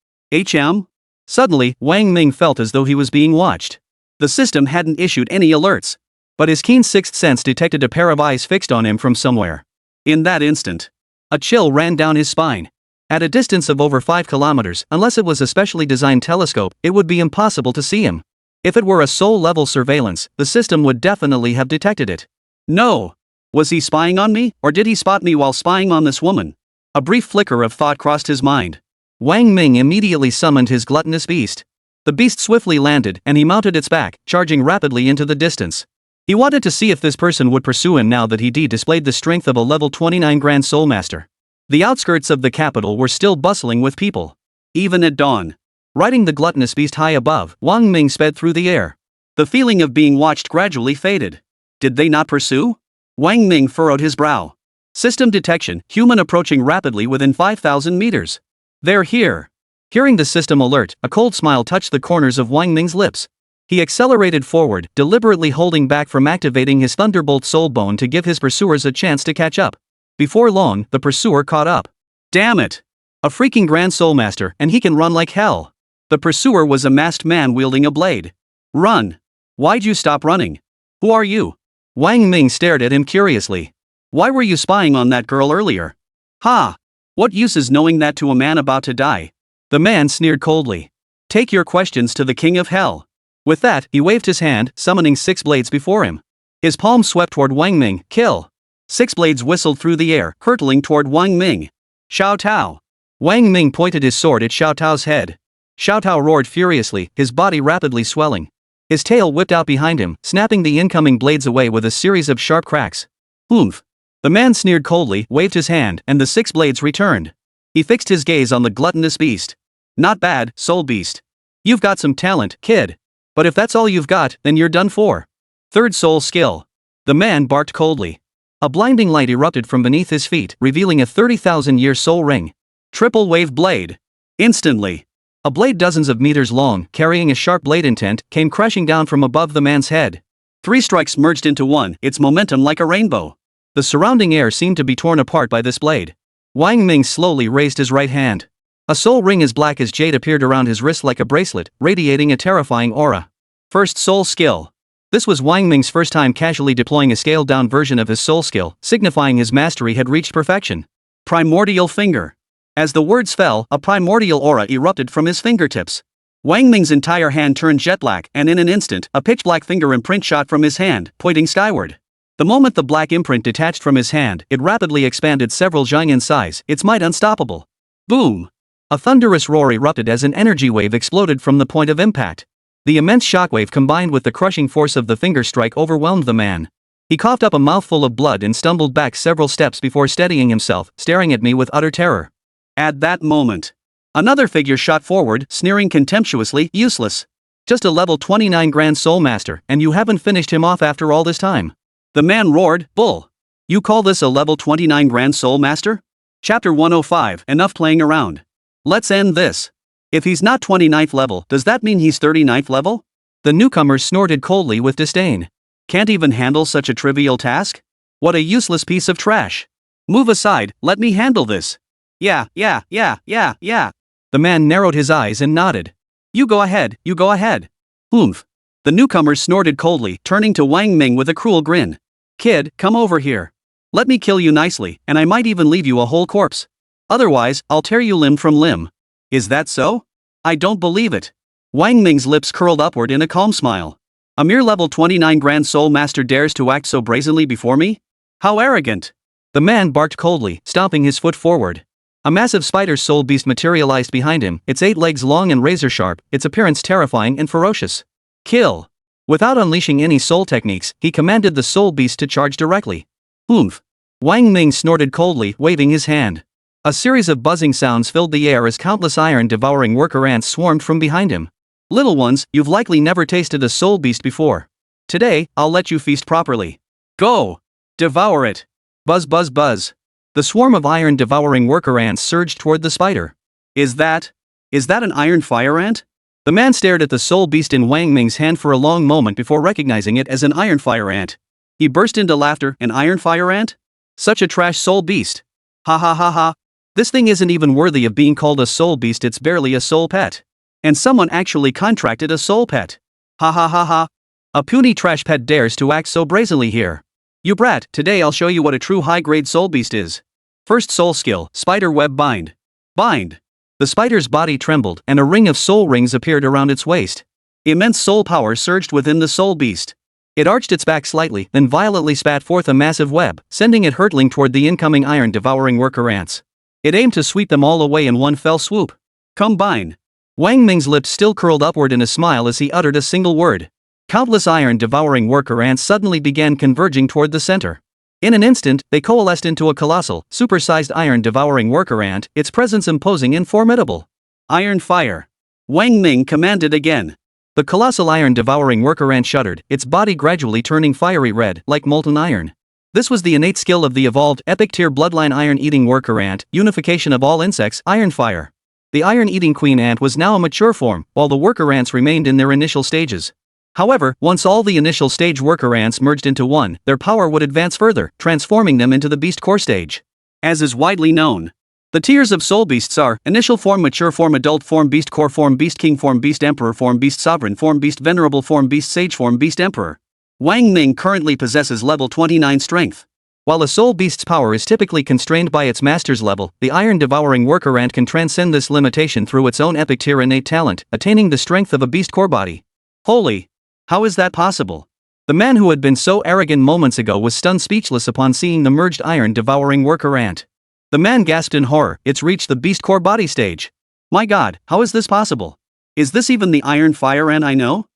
Suddenly, Wang Ming felt as though he was being watched. The system hadn't issued any alerts, but his keen sixth sense detected a pair of eyes fixed on him from somewhere. In that instant, a chill ran down his spine. At a distance of over 5 kilometers, unless it was a specially designed telescope, it would be impossible to see him. If it were a soul-level surveillance, the system would definitely have detected it. No. Was he spying on me, or did he spot me while spying on this woman? A brief flicker of thought crossed his mind. Wang Ming immediately summoned his gluttonous beast. The beast swiftly landed, and he mounted its back, charging rapidly into the distance. He wanted to see if this person would pursue him now that he displayed the strength of a level 29 Grand Soul Master. The outskirts of the capital were still bustling with people. Even at dawn. Riding the gluttonous beast high above, Wang Ming sped through the air. The feeling of being watched gradually faded. Did they not pursue? Wang Ming furrowed his brow. System detection, human approaching rapidly within 5,000 meters. They're here. Hearing the system alert, a cold smile touched the corners of Wang Ming's lips. He accelerated forward, deliberately holding back from activating his Thunderbolt Soul Bone to give his pursuers a chance to catch up. Before long, the pursuer caught up. Damn it! A freaking Grand Soul Master, and he can run like hell. The pursuer was a masked man wielding a blade. Run! Why'd you stop running? Who are you? Wang Ming stared at him curiously. Why were you spying on that girl earlier? Ha! What use is knowing that to a man about to die? The man sneered coldly. Take your questions to the King of Hell. With that, he waved his hand, summoning 6 blades before him. His palm swept toward Wang Ming. Kill! 6 blades whistled through the air, hurtling toward Wang Ming. Xiao Tao! Wang Ming pointed his sword at Xiao Tao's head. Xiao Tao roared furiously, his body rapidly swelling. His tail whipped out behind him, snapping the incoming blades away with a series of sharp cracks. Oomph! The man sneered coldly, waved his hand, and the 6 blades returned. He fixed his gaze on the gluttonous beast. Not bad, soul beast. You've got some talent, kid. But if that's all you've got, then you're done for. Third soul skill. The man barked coldly. A blinding light erupted from beneath his feet, revealing a 30,000-year soul ring. Triple wave blade. Instantly. A blade dozens of meters long, carrying a sharp blade intent, came crashing down from above the man's head. 3 strikes merged into one, its momentum like a rainbow. The surrounding air seemed to be torn apart by this blade. Wang Ming slowly raised his right hand. A soul ring as black as jade appeared around his wrist like a bracelet, radiating a terrifying aura. First soul skill. This was Wang Ming's first time casually deploying a scaled-down version of his soul skill, signifying his mastery had reached perfection. Primordial finger. As the words fell, a primordial aura erupted from his fingertips. Wang Ming's entire hand turned jet black, and in an instant, a pitch-black finger imprint shot from his hand, pointing skyward. The moment the black imprint detached from his hand, it rapidly expanded several zhang in size, its might unstoppable. Boom! A thunderous roar erupted as an energy wave exploded from the point of impact. The immense shockwave combined with the crushing force of the finger strike overwhelmed the man. He coughed up a mouthful of blood and stumbled back several steps before steadying himself, staring at me with utter terror. At that moment, another figure shot forward, sneering contemptuously, useless. Just a level 29 Grand Soul Master, and you haven't finished him off after all this time. The man roared, Bull! You call this a level 29 Grand Soul Master? Chapter 105, enough playing around. Let's end this. If he's not 29th level, does that mean he's 39th level? The newcomer snorted coldly with disdain. Can't even handle such a trivial task? What a useless piece of trash. Move aside, let me handle this. Yeah. The man narrowed his eyes and nodded. You go ahead. Oomph. The newcomer snorted coldly, turning to Wang Ming with a cruel grin. Kid, come over here. Let me kill you nicely, and I might even leave you a whole corpse. Otherwise, I'll tear you limb from limb. Is that so? I don't believe it. Wang Ming's lips curled upward in a calm smile. A mere level 29 Grand Soul Master dares to act so brazenly before me? How arrogant. The man barked coldly, stomping his foot forward. A massive spider soul beast materialized behind him, its 8 legs long and razor-sharp, its appearance terrifying and ferocious. Kill! Without unleashing any soul techniques, he commanded the soul beast to charge directly. Oomph! Wang Ming snorted coldly, waving his hand. A series of buzzing sounds filled the air as countless iron-devouring worker ants swarmed from behind him. Little ones, you've likely never tasted a soul beast before. Today, I'll let you feast properly. Go! Devour it! Buzz buzz buzz. The swarm of iron-devouring worker ants surged toward the spider. Is that an iron fire ant? The man stared at the soul beast in Wang Ming's hand for a long moment before recognizing it as an iron fire ant. He burst into laughter. An iron fire ant? Such a trash soul beast. Ha ha ha ha. This thing isn't even worthy of being called a soul beast, it's barely a soul pet. And someone actually contracted a soul pet. Ha ha ha ha. A puny trash pet dares to act so brazenly here. You brat, today I'll show you what a true high-grade soul beast is. First soul skill, spider web bind. Bind. The spider's body trembled, and a ring of soul rings appeared around its waist. Immense soul power surged within the soul beast. It arched its back slightly, then violently spat forth a massive web, sending it hurtling toward the incoming iron-devouring worker ants. It aimed to sweep them all away in one fell swoop. Combine. Wang Ming's lips still curled upward in a smile as he uttered a single word. Countless iron-devouring worker ants suddenly began converging toward the center. In an instant, they coalesced into a colossal, supersized iron-devouring worker ant, its presence imposing and formidable. Iron fire. Wang Ming commanded again. The colossal iron-devouring worker ant shuddered, its body gradually turning fiery red, like molten iron. This was the innate skill of the evolved, epic-tier bloodline iron-eating worker ant, unification of all insects, iron fire. The iron-eating queen ant was now a mature form, while the worker ants remained in their initial stages. However, once all the initial stage worker ants merged into one, their power would advance further, transforming them into the beast core stage. As is widely known, the tiers of soul beasts are initial form, mature form, adult form, beast core form, beast king form, beast emperor form, beast sovereign form, beast venerable form, beast sage form, beast emperor. Wang Ming currently possesses level 29 strength. While a soul beast's power is typically constrained by its master's level, the iron-devouring worker ant can transcend this limitation through its own epic tier innate talent, attaining the strength of a beast core body. Holy! How is that possible? The man who had been so arrogant moments ago was stunned speechless upon seeing the merged iron-devouring worker ant. The man gasped in horror, it's reached the beast core body stage. My god, how is this possible? Is this even the iron fire ant I know?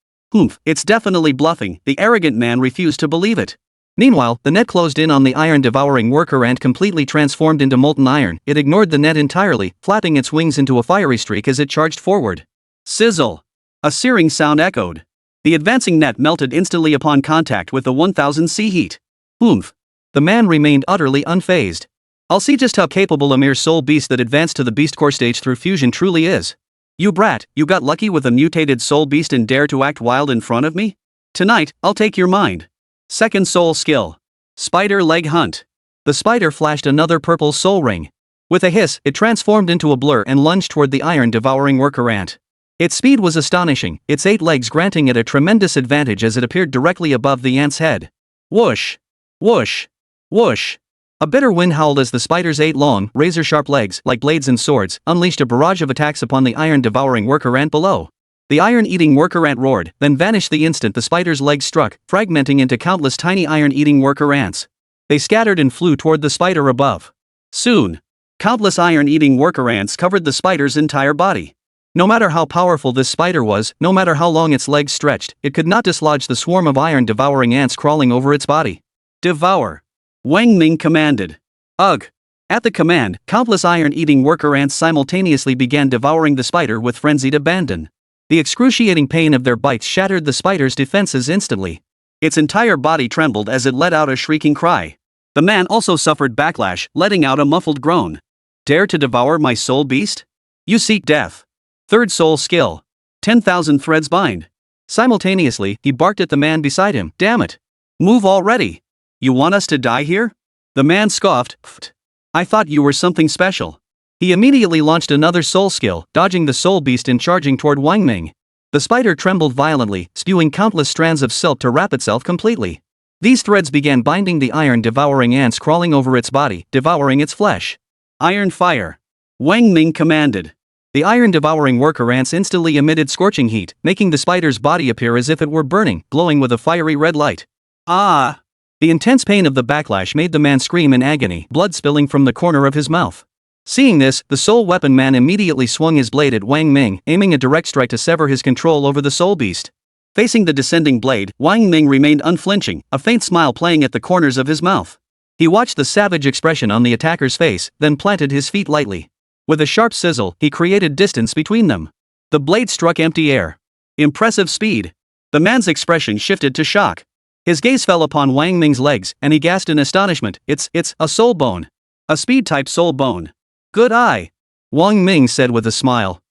It's definitely bluffing, the arrogant man refused to believe it. Meanwhile, the net closed in on the iron-devouring worker ant, completely transformed into molten iron. It ignored the net entirely, flapping its wings into a fiery streak as it charged forward. Sizzle! A searing sound echoed. The advancing net melted instantly upon contact with the 1000 C heat. The man remained utterly unfazed. I'll see just how capable a mere soul beast that advanced to the beast core stage through fusion truly is. You brat, you got lucky with a mutated soul beast and dare to act wild in front of me? Tonight, I'll take your mind. Second soul skill. Spider leg hunt. The spider flashed another purple soul ring. With a hiss, it transformed into a blur and lunged toward the iron-devouring worker ant. Its speed was astonishing, its 8 legs granting it a tremendous advantage as it appeared directly above the ant's head. Whoosh! Whoosh! Whoosh! A bitter wind howled as the spider's 8 long, razor-sharp legs, like blades and swords, unleashed a barrage of attacks upon the iron-devouring worker ant below. The iron-eating worker ant roared, then vanished the instant the spider's legs struck, fragmenting into countless tiny iron-eating worker ants. They scattered and flew toward the spider above. Soon, countless iron-eating worker ants covered the spider's entire body. No matter how powerful this spider was, no matter how long its legs stretched, it could not dislodge the swarm of iron-devouring ants crawling over its body. Devour! Wang Ming commanded. Ugh! At the command, countless iron-eating worker ants simultaneously began devouring the spider with frenzied abandon. The excruciating pain of their bites shattered the spider's defenses instantly. Its entire body trembled as it let out a shrieking cry. The man also suffered backlash, letting out a muffled groan. Dare to devour my soul beast? You seek death. Third soul skill. 10,000 threads bind. Simultaneously, he barked at the man beside him. Damn it. Move already. You want us to die here? The man scoffed. Pfft. I thought you were something special. He immediately launched another soul skill, dodging the soul beast and charging toward Wang Ming. The spider trembled violently, spewing countless strands of silk to wrap itself completely. These threads began binding the iron-devouring ants crawling over its body, devouring its flesh. Iron fire. Wang Ming commanded. The iron-devouring worker ants instantly emitted scorching heat, making the spider's body appear as if it were burning, glowing with a fiery red light. Ah! The intense pain of the backlash made the man scream in agony, blood spilling from the corner of his mouth. Seeing this, the soul weapon man immediately swung his blade at Wang Ming, aiming a direct strike to sever his control over the soul beast. Facing the descending blade, Wang Ming remained unflinching, a faint smile playing at the corners of his mouth. He watched the savage expression on the attacker's face, then planted his feet lightly. With a sharp sizzle, he created distance between them. The blade struck empty air. Impressive speed. The man's expression shifted to shock. His gaze fell upon Wang Ming's legs, and he gasped in astonishment. It's a soul bone. A speed-type soul bone. Good eye. Wang Ming said with a smile.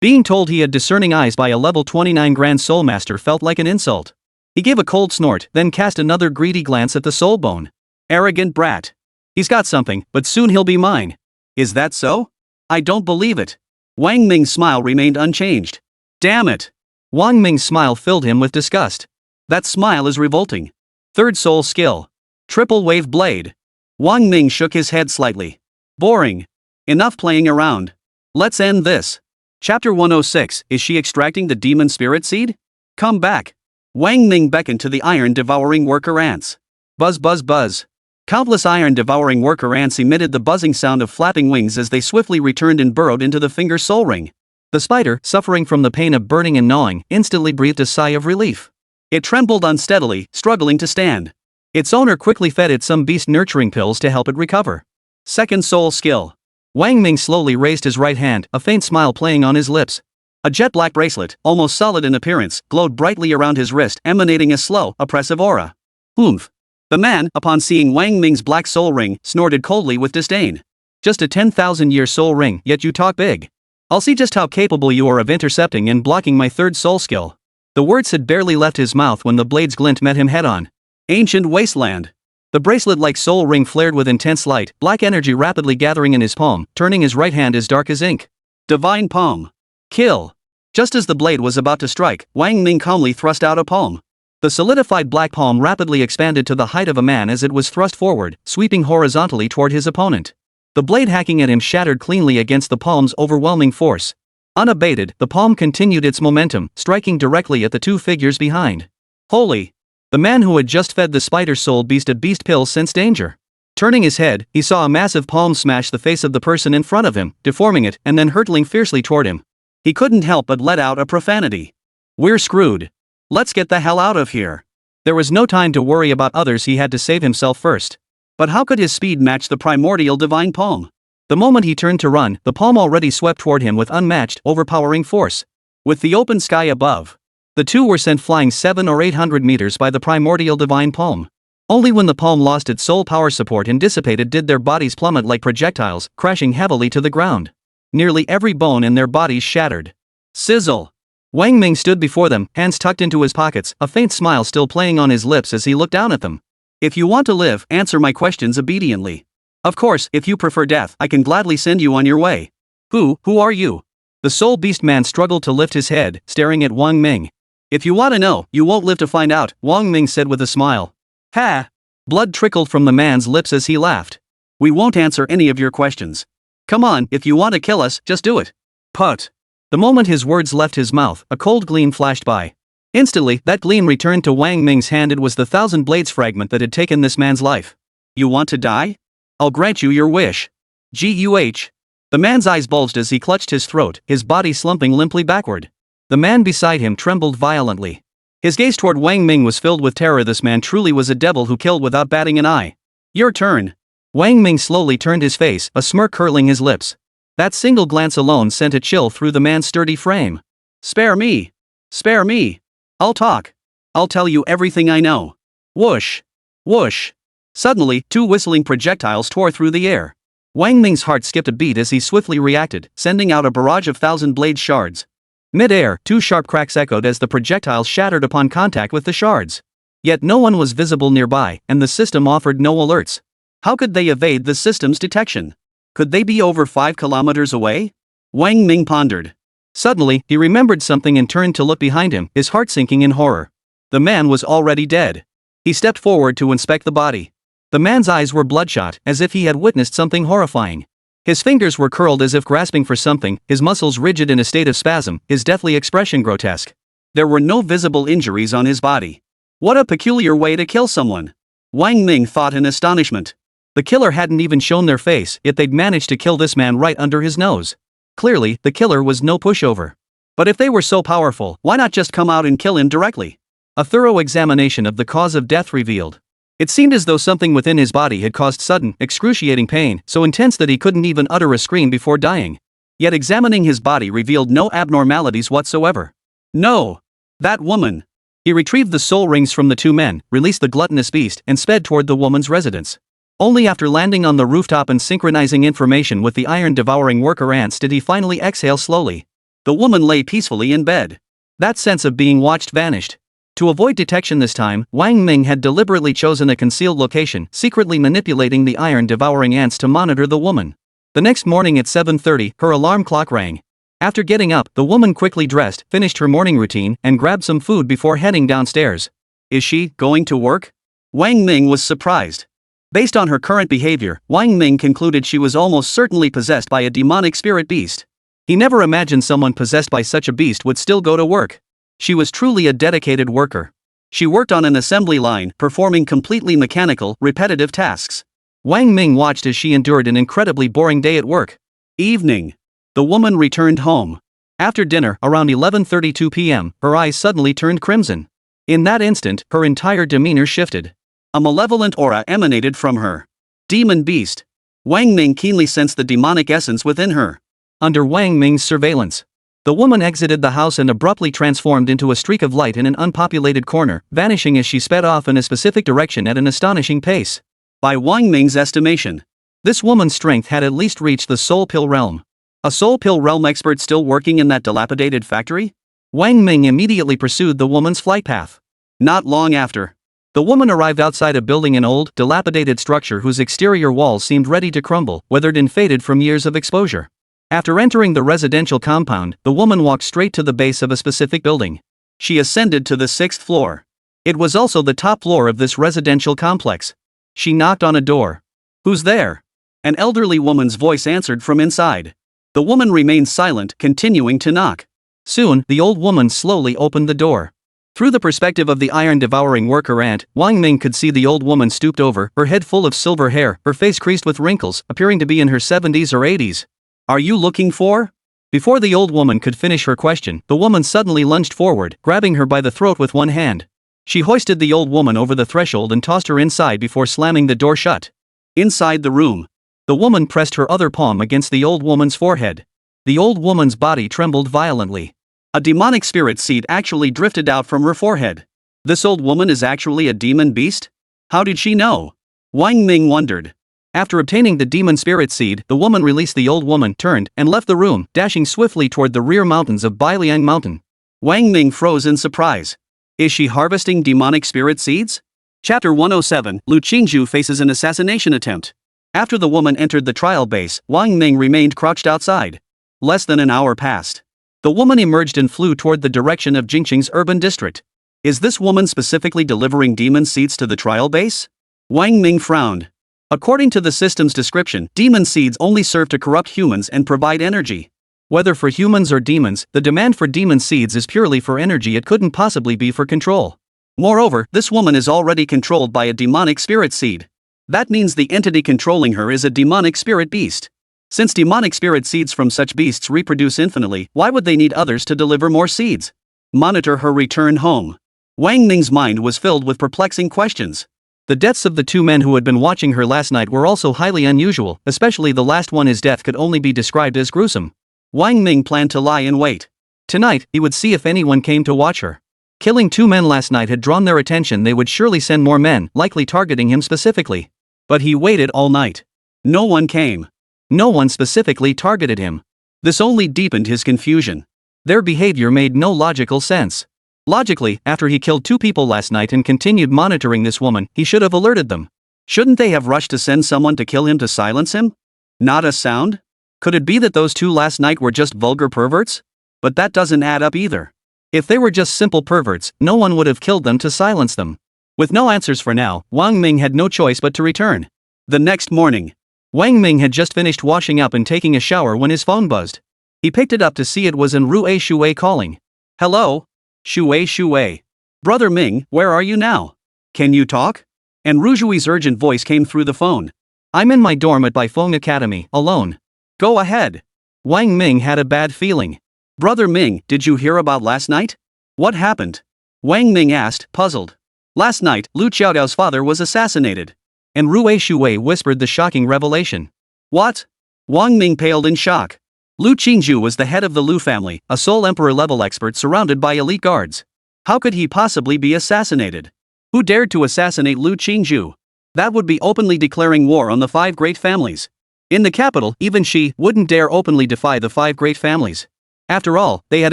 Being told he had discerning eyes by a level 29 Grand Soul Master felt like an insult. He gave a cold snort, then cast another greedy glance at the soul bone. Arrogant brat. He's got something, but soon he'll be mine. Is that so? I don't believe it. Wang Ming's smile remained unchanged. Damn it. Wang Ming's smile filled him with disgust. That smile is revolting. Third soul skill. Triple wave blade. Wang Ming shook his head slightly. Boring. Enough playing around. Let's end this. Chapter 106, is she extracting the demon spirit seed? Come back. Wang Ming beckoned to the iron-devouring worker ants. Buzz buzz buzz. Countless iron-devouring worker ants emitted the buzzing sound of flapping wings as they swiftly returned and burrowed into the finger soul ring. The spider, suffering from the pain of burning and gnawing, instantly breathed a sigh of relief. It trembled unsteadily, struggling to stand. Its owner quickly fed it some beast nurturing pills to help it recover. Second soul skill. Wang Ming slowly raised his right hand, a faint smile playing on his lips. A jet-black bracelet, almost solid in appearance, glowed brightly around his wrist, emanating a slow, oppressive aura. The man, upon seeing Wang Ming's black soul ring, snorted coldly with disdain. Just a 10,000-year soul ring, yet you talk big. I'll see just how capable you are of intercepting and blocking my third soul skill. The words had barely left his mouth when the blade's glint met him head-on. Ancient wasteland. The bracelet-like soul ring flared with intense light, black energy rapidly gathering in his palm, turning his right hand as dark as ink. Divine palm. Kill. Just as the blade was about to strike, Wang Ming calmly thrust out a palm. The solidified black palm rapidly expanded to the height of a man as it was thrust forward, sweeping horizontally toward his opponent. The blade hacking at him shattered cleanly against the palm's overwhelming force. Unabated, the palm continued its momentum, striking directly at the two figures behind. Holy! The man who had just fed the spider soul beast a beast pill sensed danger. Turning his head, he saw a massive palm smash the face of the person in front of him, deforming it and then hurtling fiercely toward him. He couldn't help but let out a profanity. We're screwed. Let's get the hell out of here. There was no time to worry about others, he had to save himself first. But how could his speed match the primordial divine palm? The moment he turned to run, the palm already swept toward him with unmatched, overpowering force. With the open sky above, the two were sent flying 700 or 800 meters by the primordial divine palm. Only when the palm lost its soul power support and dissipated did their bodies plummet like projectiles, crashing heavily to the ground. Nearly every bone in their bodies shattered. Sizzle! Wang Ming stood before them, hands tucked into his pockets, a faint smile still playing on his lips as he looked down at them. If you want to live, answer my questions obediently. Of course, if you prefer death, I can gladly send you on your way. Who are you? The soul beast man struggled to lift his head, staring at Wang Ming. If you want to know, you won't live to find out, Wang Ming said with a smile. Ha! Blood trickled from the man's lips as he laughed. We won't answer any of your questions. Come on, if you want to kill us, just do it. Put. The moment his words left his mouth, a cold gleam flashed by. Instantly, that gleam returned to Wang Ming's hand. It was the thousand blades fragment that had taken this man's life. You want to die? I'll grant you your wish. Guh. The man's eyes bulged as he clutched his throat, his body slumping limply backward. The man beside him trembled violently. His gaze toward Wang Ming was filled with terror. This man truly was a devil who killed without batting an eye. Your turn. Wang Ming slowly turned his face, a smirk curling his lips. That single glance alone sent a chill through the man's sturdy frame. Spare me. Spare me. I'll talk. I'll tell you everything I know. Whoosh. Whoosh. Suddenly, two whistling projectiles tore through the air. Wang Ming's heart skipped a beat as he swiftly reacted, sending out a barrage of thousand blade shards. Mid-air, two sharp cracks echoed as the projectiles shattered upon contact with the shards. Yet no one was visible nearby, and the system offered no alerts. How could they evade the system's detection? Could they be over 5 kilometers away? Wang Ming pondered. Suddenly, he remembered something and turned to look behind him, his heart sinking in horror. The man was already dead. He stepped forward to inspect the body. The man's eyes were bloodshot, as if he had witnessed something horrifying. His fingers were curled as if grasping for something, his muscles rigid in a state of spasm, his deathly expression grotesque. There were no visible injuries on his body. What a peculiar way to kill someone! Wang Ming thought in astonishment. The killer hadn't even shown their face, yet they'd managed to kill this man right under his nose. Clearly, the killer was no pushover. But if they were so powerful, why not just come out and kill him directly? A thorough examination of the cause of death revealed. It seemed as though something within his body had caused sudden, excruciating pain, so intense that he couldn't even utter a scream before dying. Yet examining his body revealed no abnormalities whatsoever. No! That woman! He retrieved the soul rings from the two men, released the gluttonous beast, and sped toward the woman's residence. Only after landing on the rooftop and synchronizing information with the iron-devouring worker ants did he finally exhale slowly. The woman lay peacefully in bed. That sense of being watched vanished. To avoid detection this time, Wang Ming had deliberately chosen a concealed location, secretly manipulating the iron-devouring ants to monitor the woman. The next morning at 7:30, her alarm clock rang. After getting up, the woman quickly dressed, finished her morning routine, and grabbed some food before heading downstairs. Is she going to work? Wang Ming was surprised. Based on her current behavior, Wang Ming concluded she was almost certainly possessed by a demonic spirit beast. He never imagined someone possessed by such a beast would still go to work. She was truly a dedicated worker. She worked on an assembly line, performing completely mechanical, repetitive tasks. Wang Ming watched as she endured an incredibly boring day at work. Evening. The woman returned home. After dinner, around 11:32 p.m., her eyes suddenly turned crimson. In that instant, her entire demeanor shifted. A malevolent aura emanated from her. Demon beast. Wang Ming keenly sensed the demonic essence within her. Under Wang Ming's surveillance, the woman exited the house and abruptly transformed into a streak of light in an unpopulated corner, vanishing as she sped off in a specific direction at an astonishing pace. By Wang Ming's estimation, this woman's strength had at least reached the Soul Pill realm. A Soul Pill realm expert still working in that dilapidated factory? Wang Ming immediately pursued the woman's flight path. Not long after, the woman arrived outside a building, an old, dilapidated structure whose exterior walls seemed ready to crumble, weathered and faded from years of exposure. After entering the residential compound, the woman walked straight to the base of a specific building. She ascended to the 6th floor. It was also the top floor of this residential complex. She knocked on a door. "Who's there?" An elderly woman's voice answered from inside. The woman remained silent, continuing to knock. Soon, the old woman slowly opened the door. Through the perspective of the iron-devouring worker ant, Wang Ming could see the old woman stooped over, her head full of silver hair, her face creased with wrinkles, appearing to be in her 70s or 80s. "Are you looking for?" Before the old woman could finish her question, the woman suddenly lunged forward, grabbing her by the throat with one hand. She hoisted the old woman over the threshold and tossed her inside before slamming the door shut. Inside the room, the woman pressed her other palm against the old woman's forehead. The old woman's body trembled violently. A demonic spirit seed actually drifted out from her forehead. This old woman is actually a demon beast? How did she know? Wang Ming wondered. After obtaining the demon spirit seed, the woman released the old woman, turned, and left the room, dashing swiftly toward the rear mountains of Bailiang Mountain. Wang Ming froze in surprise. Is she harvesting demonic spirit seeds? Chapter 107, Lu Qingzhu faces an assassination attempt. After the woman entered the trial base, Wang Ming remained crouched outside. Less than an hour passed. The woman emerged and flew toward the direction of Jingqing's urban district. Is this woman specifically delivering demon seeds to the trial base? Wang Ming frowned. According to the system's description, demon seeds only serve to corrupt humans and provide energy. Whether for humans or demons, the demand for demon seeds is purely for energy. It couldn't possibly be for control. Moreover, this woman is already controlled by a demonic spirit seed. That means the entity controlling her is a demonic spirit beast. Since demonic spirit seeds from such beasts reproduce infinitely, why would they need others to deliver more seeds? Monitor her return home. Wang Ming's mind was filled with perplexing questions. The deaths of the two men who had been watching her last night were also highly unusual, especially the last one. His death could only be described as gruesome. Wang Ming planned to lie in wait. Tonight, he would see if anyone came to watch her. Killing two men last night had drawn their attention. They would surely send more men, likely targeting him specifically. But he waited all night. No one came. No one specifically targeted him. This only deepened his confusion. Their behavior made no logical sense. Logically, after he killed two people last night and continued monitoring this woman, he should have alerted them. Shouldn't they have rushed to send someone to kill him to silence him? Not a sound? Could it be that those two last night were just vulgar perverts? But that doesn't add up either. If they were just simple perverts, no one would have killed them to silence them. With no answers for now, Wang Ming had no choice but to return. The next morning, Wang Ming had just finished washing up and taking a shower when his phone buzzed. He picked it up to see it was Rui Shui calling. Hello? Shui. Brother Ming, where are you now? Can you talk? And Rujui's urgent voice came through the phone. I'm in my dorm at Baifeng Academy, alone. Go ahead. Wang Ming had a bad feeling. Brother Ming, did you hear about last night? What happened? Wang Ming asked, puzzled. Last night, Lu Qiaodao's father was assassinated. And Rui Shui whispered the shocking revelation. What? Wang Ming paled in shock. Lu Qingzhu was the head of the Lu family, a sole emperor-level expert surrounded by elite guards. How could he possibly be assassinated? Who dared to assassinate Lu Qingzhu? That would be openly declaring war on the five great families. In the capital, even she wouldn't dare openly defy the five great families. After all, they had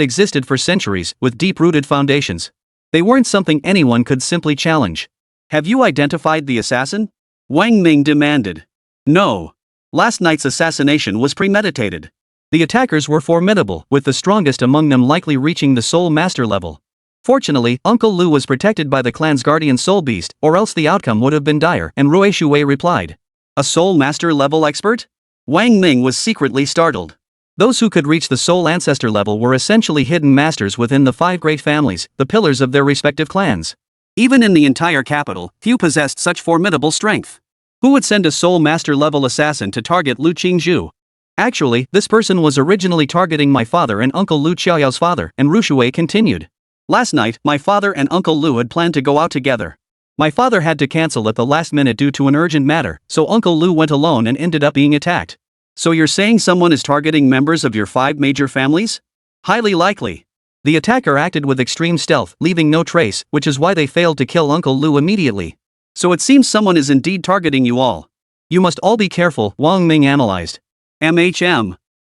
existed for centuries, with deep-rooted foundations. They weren't something anyone could simply challenge. Have you identified the assassin? Wang Ming demanded. No. Last night's assassination was premeditated. The attackers were formidable, with the strongest among them likely reaching the soul master level. Fortunately, Uncle Lu was protected by the clan's guardian soul beast, or else the outcome would have been dire, and Rui Shui replied. A soul master level expert? Wang Ming was secretly startled. Those who could reach the soul ancestor level were essentially hidden masters within the five great families, the pillars of their respective clans. Even in the entire capital, few possessed such formidable strength. Who would send a soul master level assassin to target Lu Qingzhu? Actually, this person was originally targeting my father and Uncle Lu Qiaoyao's father, and Rushui continued. Last night, my father and Uncle Lu had planned to go out together. My father had to cancel at the last minute due to an urgent matter, so Uncle Lu went alone and ended up being attacked. So you're saying someone is targeting members of your five major families? Highly likely. The attacker acted with extreme stealth, leaving no trace, which is why they failed to kill Uncle Lu immediately. So it seems someone is indeed targeting you all. You must all be careful, Wang Ming analyzed.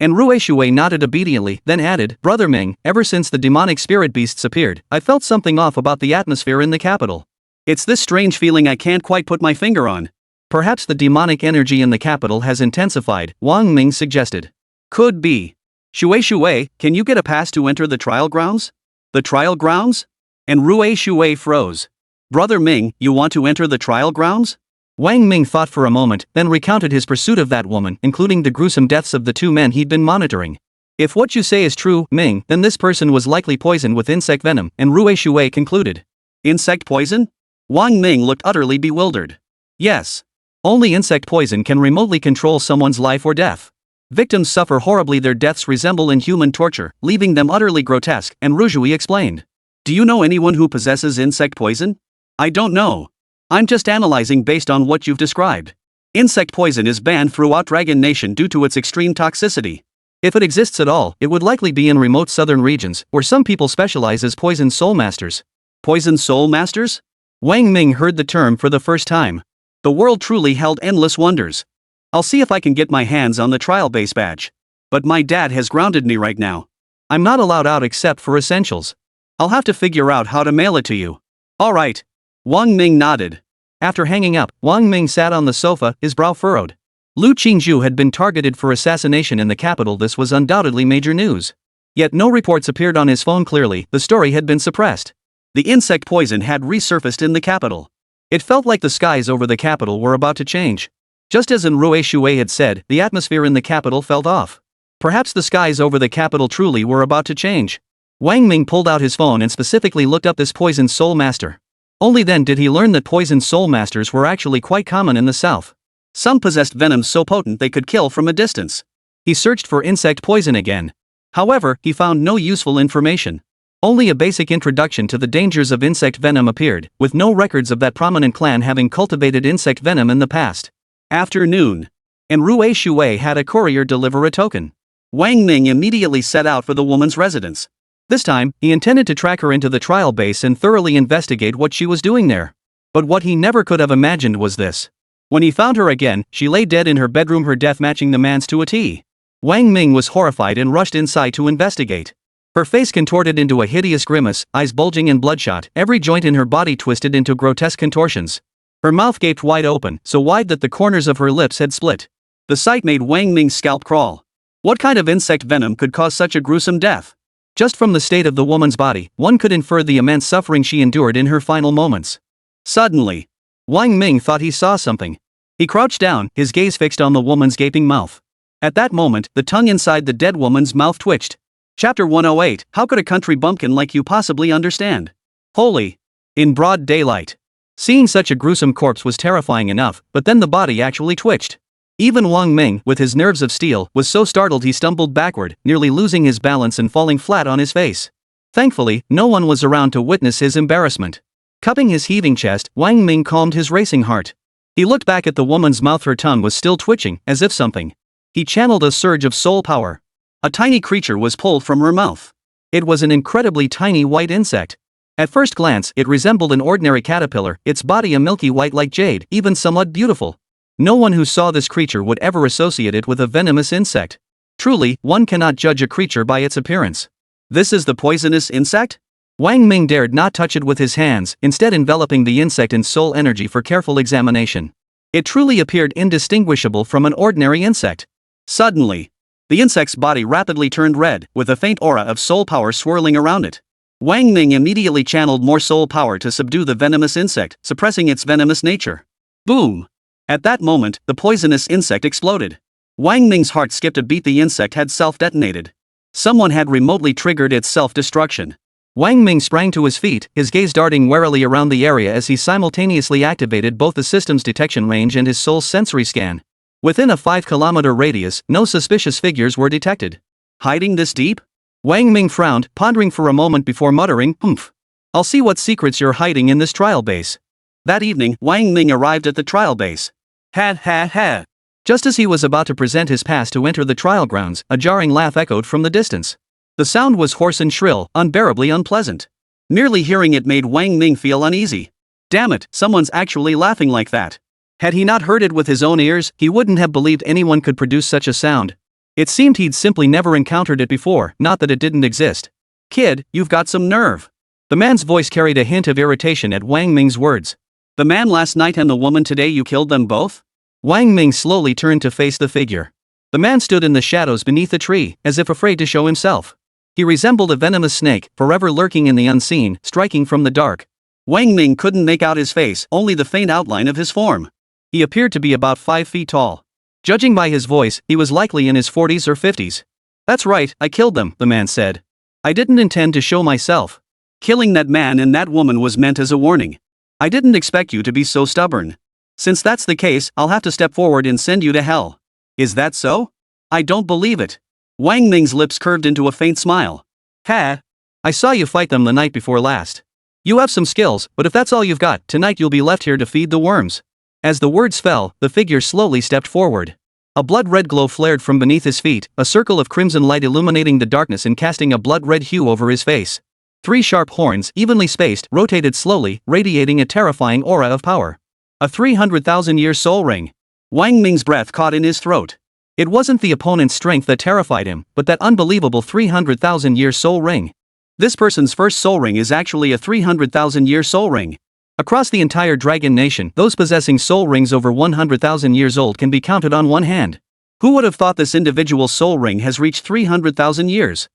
And Rueshui nodded obediently, then added, Brother Ming, ever since the demonic spirit beasts appeared, I felt something off about the atmosphere in the capital. It's this strange feeling I can't quite put my finger on. Perhaps the demonic energy in the capital has intensified, Wang Ming suggested. Could be. Shui, can you get a pass to enter the trial grounds? The trial grounds? And Rueshui froze. Brother Ming, you want to enter the trial grounds? Wang Ming thought for a moment, then recounted his pursuit of that woman, including the gruesome deaths of the 2 men he'd been monitoring. If what you say is true, Ming, then this person was likely poisoned with insect venom, and Rueshui concluded. Insect poison? Wang Ming looked utterly bewildered. Yes. Only insect poison can remotely control someone's life or death. Victims suffer horribly, their deaths resemble inhuman torture, leaving them utterly grotesque, and Rujui explained. Do you know anyone who possesses insect poison? I don't know. I'm just analyzing based on what you've described. Insect poison is banned throughout Dragon Nation due to its extreme toxicity. If it exists at all, it would likely be in remote southern regions, where some people specialize as poison soul masters. Poison soul masters? Wang Ming heard the term for the first time. The world truly held endless wonders. I'll see if I can get my hands on the trial base badge. But my dad has grounded me right now. I'm not allowed out except for essentials. I'll have to figure out how to mail it to you. All right. Wang Ming nodded. After hanging up, Wang Ming sat on the sofa, his brow furrowed. Lu Qingzhu had been targeted for assassination in the capital. This was undoubtedly major news. Yet no reports appeared on his phone. Clearly, the story had been suppressed. The insect poison had resurfaced in the capital. It felt like the skies over the capital were about to change. Just as Rueshui had said, the atmosphere in the capital felt off. Perhaps the skies over the capital truly were about to change. Wang Ming pulled out his phone and specifically looked up this poison soul master. Only then did he learn that poison soul masters were actually quite common in the south. Some possessed venom so potent they could kill from a distance. He searched for insect poison again. However, he found no useful information. Only a basic introduction to the dangers of insect venom appeared, with no records of that prominent clan having cultivated insect venom in the past. Afternoon. And Rueshui had a courier deliver a token. Wang Ming immediately set out for the woman's residence. This time, he intended to track her into the trial base and thoroughly investigate what she was doing there. But what he never could have imagined was this. When he found her again, she lay dead in her bedroom, her death matching the man's to a T. Wang Ming was horrified and rushed inside to investigate. Her face contorted into a hideous grimace, eyes bulging and bloodshot, every joint in her body twisted into grotesque contortions. Her mouth gaped wide open, so wide that the corners of her lips had split. The sight made Wang Ming's scalp crawl. What kind of insect venom could cause such a gruesome death? Just from the state of the woman's body, one could infer the immense suffering she endured in her final moments. Suddenly, Wang Ming thought he saw something. He crouched down, his gaze fixed on the woman's gaping mouth. At that moment, the tongue inside the dead woman's mouth twitched. Chapter 108, How could a country bumpkin like you possibly understand? Holy! In broad daylight. Seeing such a gruesome corpse was terrifying enough, but then the body actually twitched. Even Wang Ming, with his nerves of steel, was so startled he stumbled backward, nearly losing his balance and falling flat on his face. Thankfully, no one was around to witness his embarrassment. Cupping his heaving chest, Wang Ming calmed his racing heart. He looked back at the woman's mouth. Her tongue was still twitching, as if something. He channeled a surge of soul power. A tiny creature was pulled from her mouth. It was an incredibly tiny white insect. At first glance, it resembled an ordinary caterpillar, its body a milky white like jade, even somewhat beautiful. No one who saw this creature would ever associate it with a venomous insect. Truly, one cannot judge a creature by its appearance. This is the poisonous insect? Wang Ming dared not touch it with his hands, instead enveloping the insect in soul energy for careful examination. It truly appeared indistinguishable from an ordinary insect. Suddenly, the insect's body rapidly turned red, with a faint aura of soul power swirling around it. Wang Ming immediately channeled more soul power to subdue the venomous insect, suppressing its venomous nature. Boom! At that moment, the poisonous insect exploded. Wang Ming's heart skipped a beat. The insect had self-detonated. Someone had remotely triggered its self-destruction. Wang Ming sprang to his feet, his gaze darting warily around the area as he simultaneously activated both the system's detection range and his soul's sensory scan. Within a 5-kilometer radius, no suspicious figures were detected. Hiding this deep? Wang Ming frowned, pondering for a moment before muttering, "Humph. I'll see what secrets you're hiding in this trial base." That evening, Wang Ming arrived at the trial base. Ha. Just as he was about to present his pass to enter the trial grounds, a jarring laugh echoed from the distance. The sound was hoarse and shrill, unbearably unpleasant. Merely hearing it made Wang Ming feel uneasy. Damn it, someone's actually laughing like that. Had he not heard it with his own ears, he wouldn't have believed anyone could produce such a sound. It seemed he'd simply never encountered it before, not that it didn't exist. Kid, you've got some nerve. The man's voice carried a hint of irritation at Wang Ming's words. The man last night and the woman today, you killed them both? Wang Ming slowly turned to face the figure. The man stood in the shadows beneath a tree, as if afraid to show himself. He resembled a venomous snake, forever lurking in the unseen, striking from the dark. Wang Ming couldn't make out his face, only the faint outline of his form. He appeared to be about 5 feet tall. Judging by his voice, he was likely in his 40s or 50s. That's right, I killed them, the man said. I didn't intend to show myself. Killing that man and that woman was meant as a warning. I didn't expect you to be so stubborn. Since that's the case, I'll have to step forward and send you to hell. Is that so? I don't believe it. Wang Ming's lips curved into a faint smile. Ha! I saw you fight them the night before last. You have some skills, but if that's all you've got, tonight you'll be left here to feed the worms. As the words fell, the figure slowly stepped forward. A blood-red glow flared from beneath his feet, a circle of crimson light illuminating the darkness and casting a blood-red hue over his face. 3 sharp horns, evenly spaced, rotated slowly, radiating a terrifying aura of power. A 300,000-year soul ring. Wang Ming's breath caught in his throat. It wasn't the opponent's strength that terrified him, but that unbelievable 300,000-year soul ring. This person's first soul ring is actually a 300,000-year soul ring. Across the entire Dragon Nation, those possessing soul rings over 100,000 years old can be counted on one hand. Who would have thought this individual soul ring has reached 300,000 years?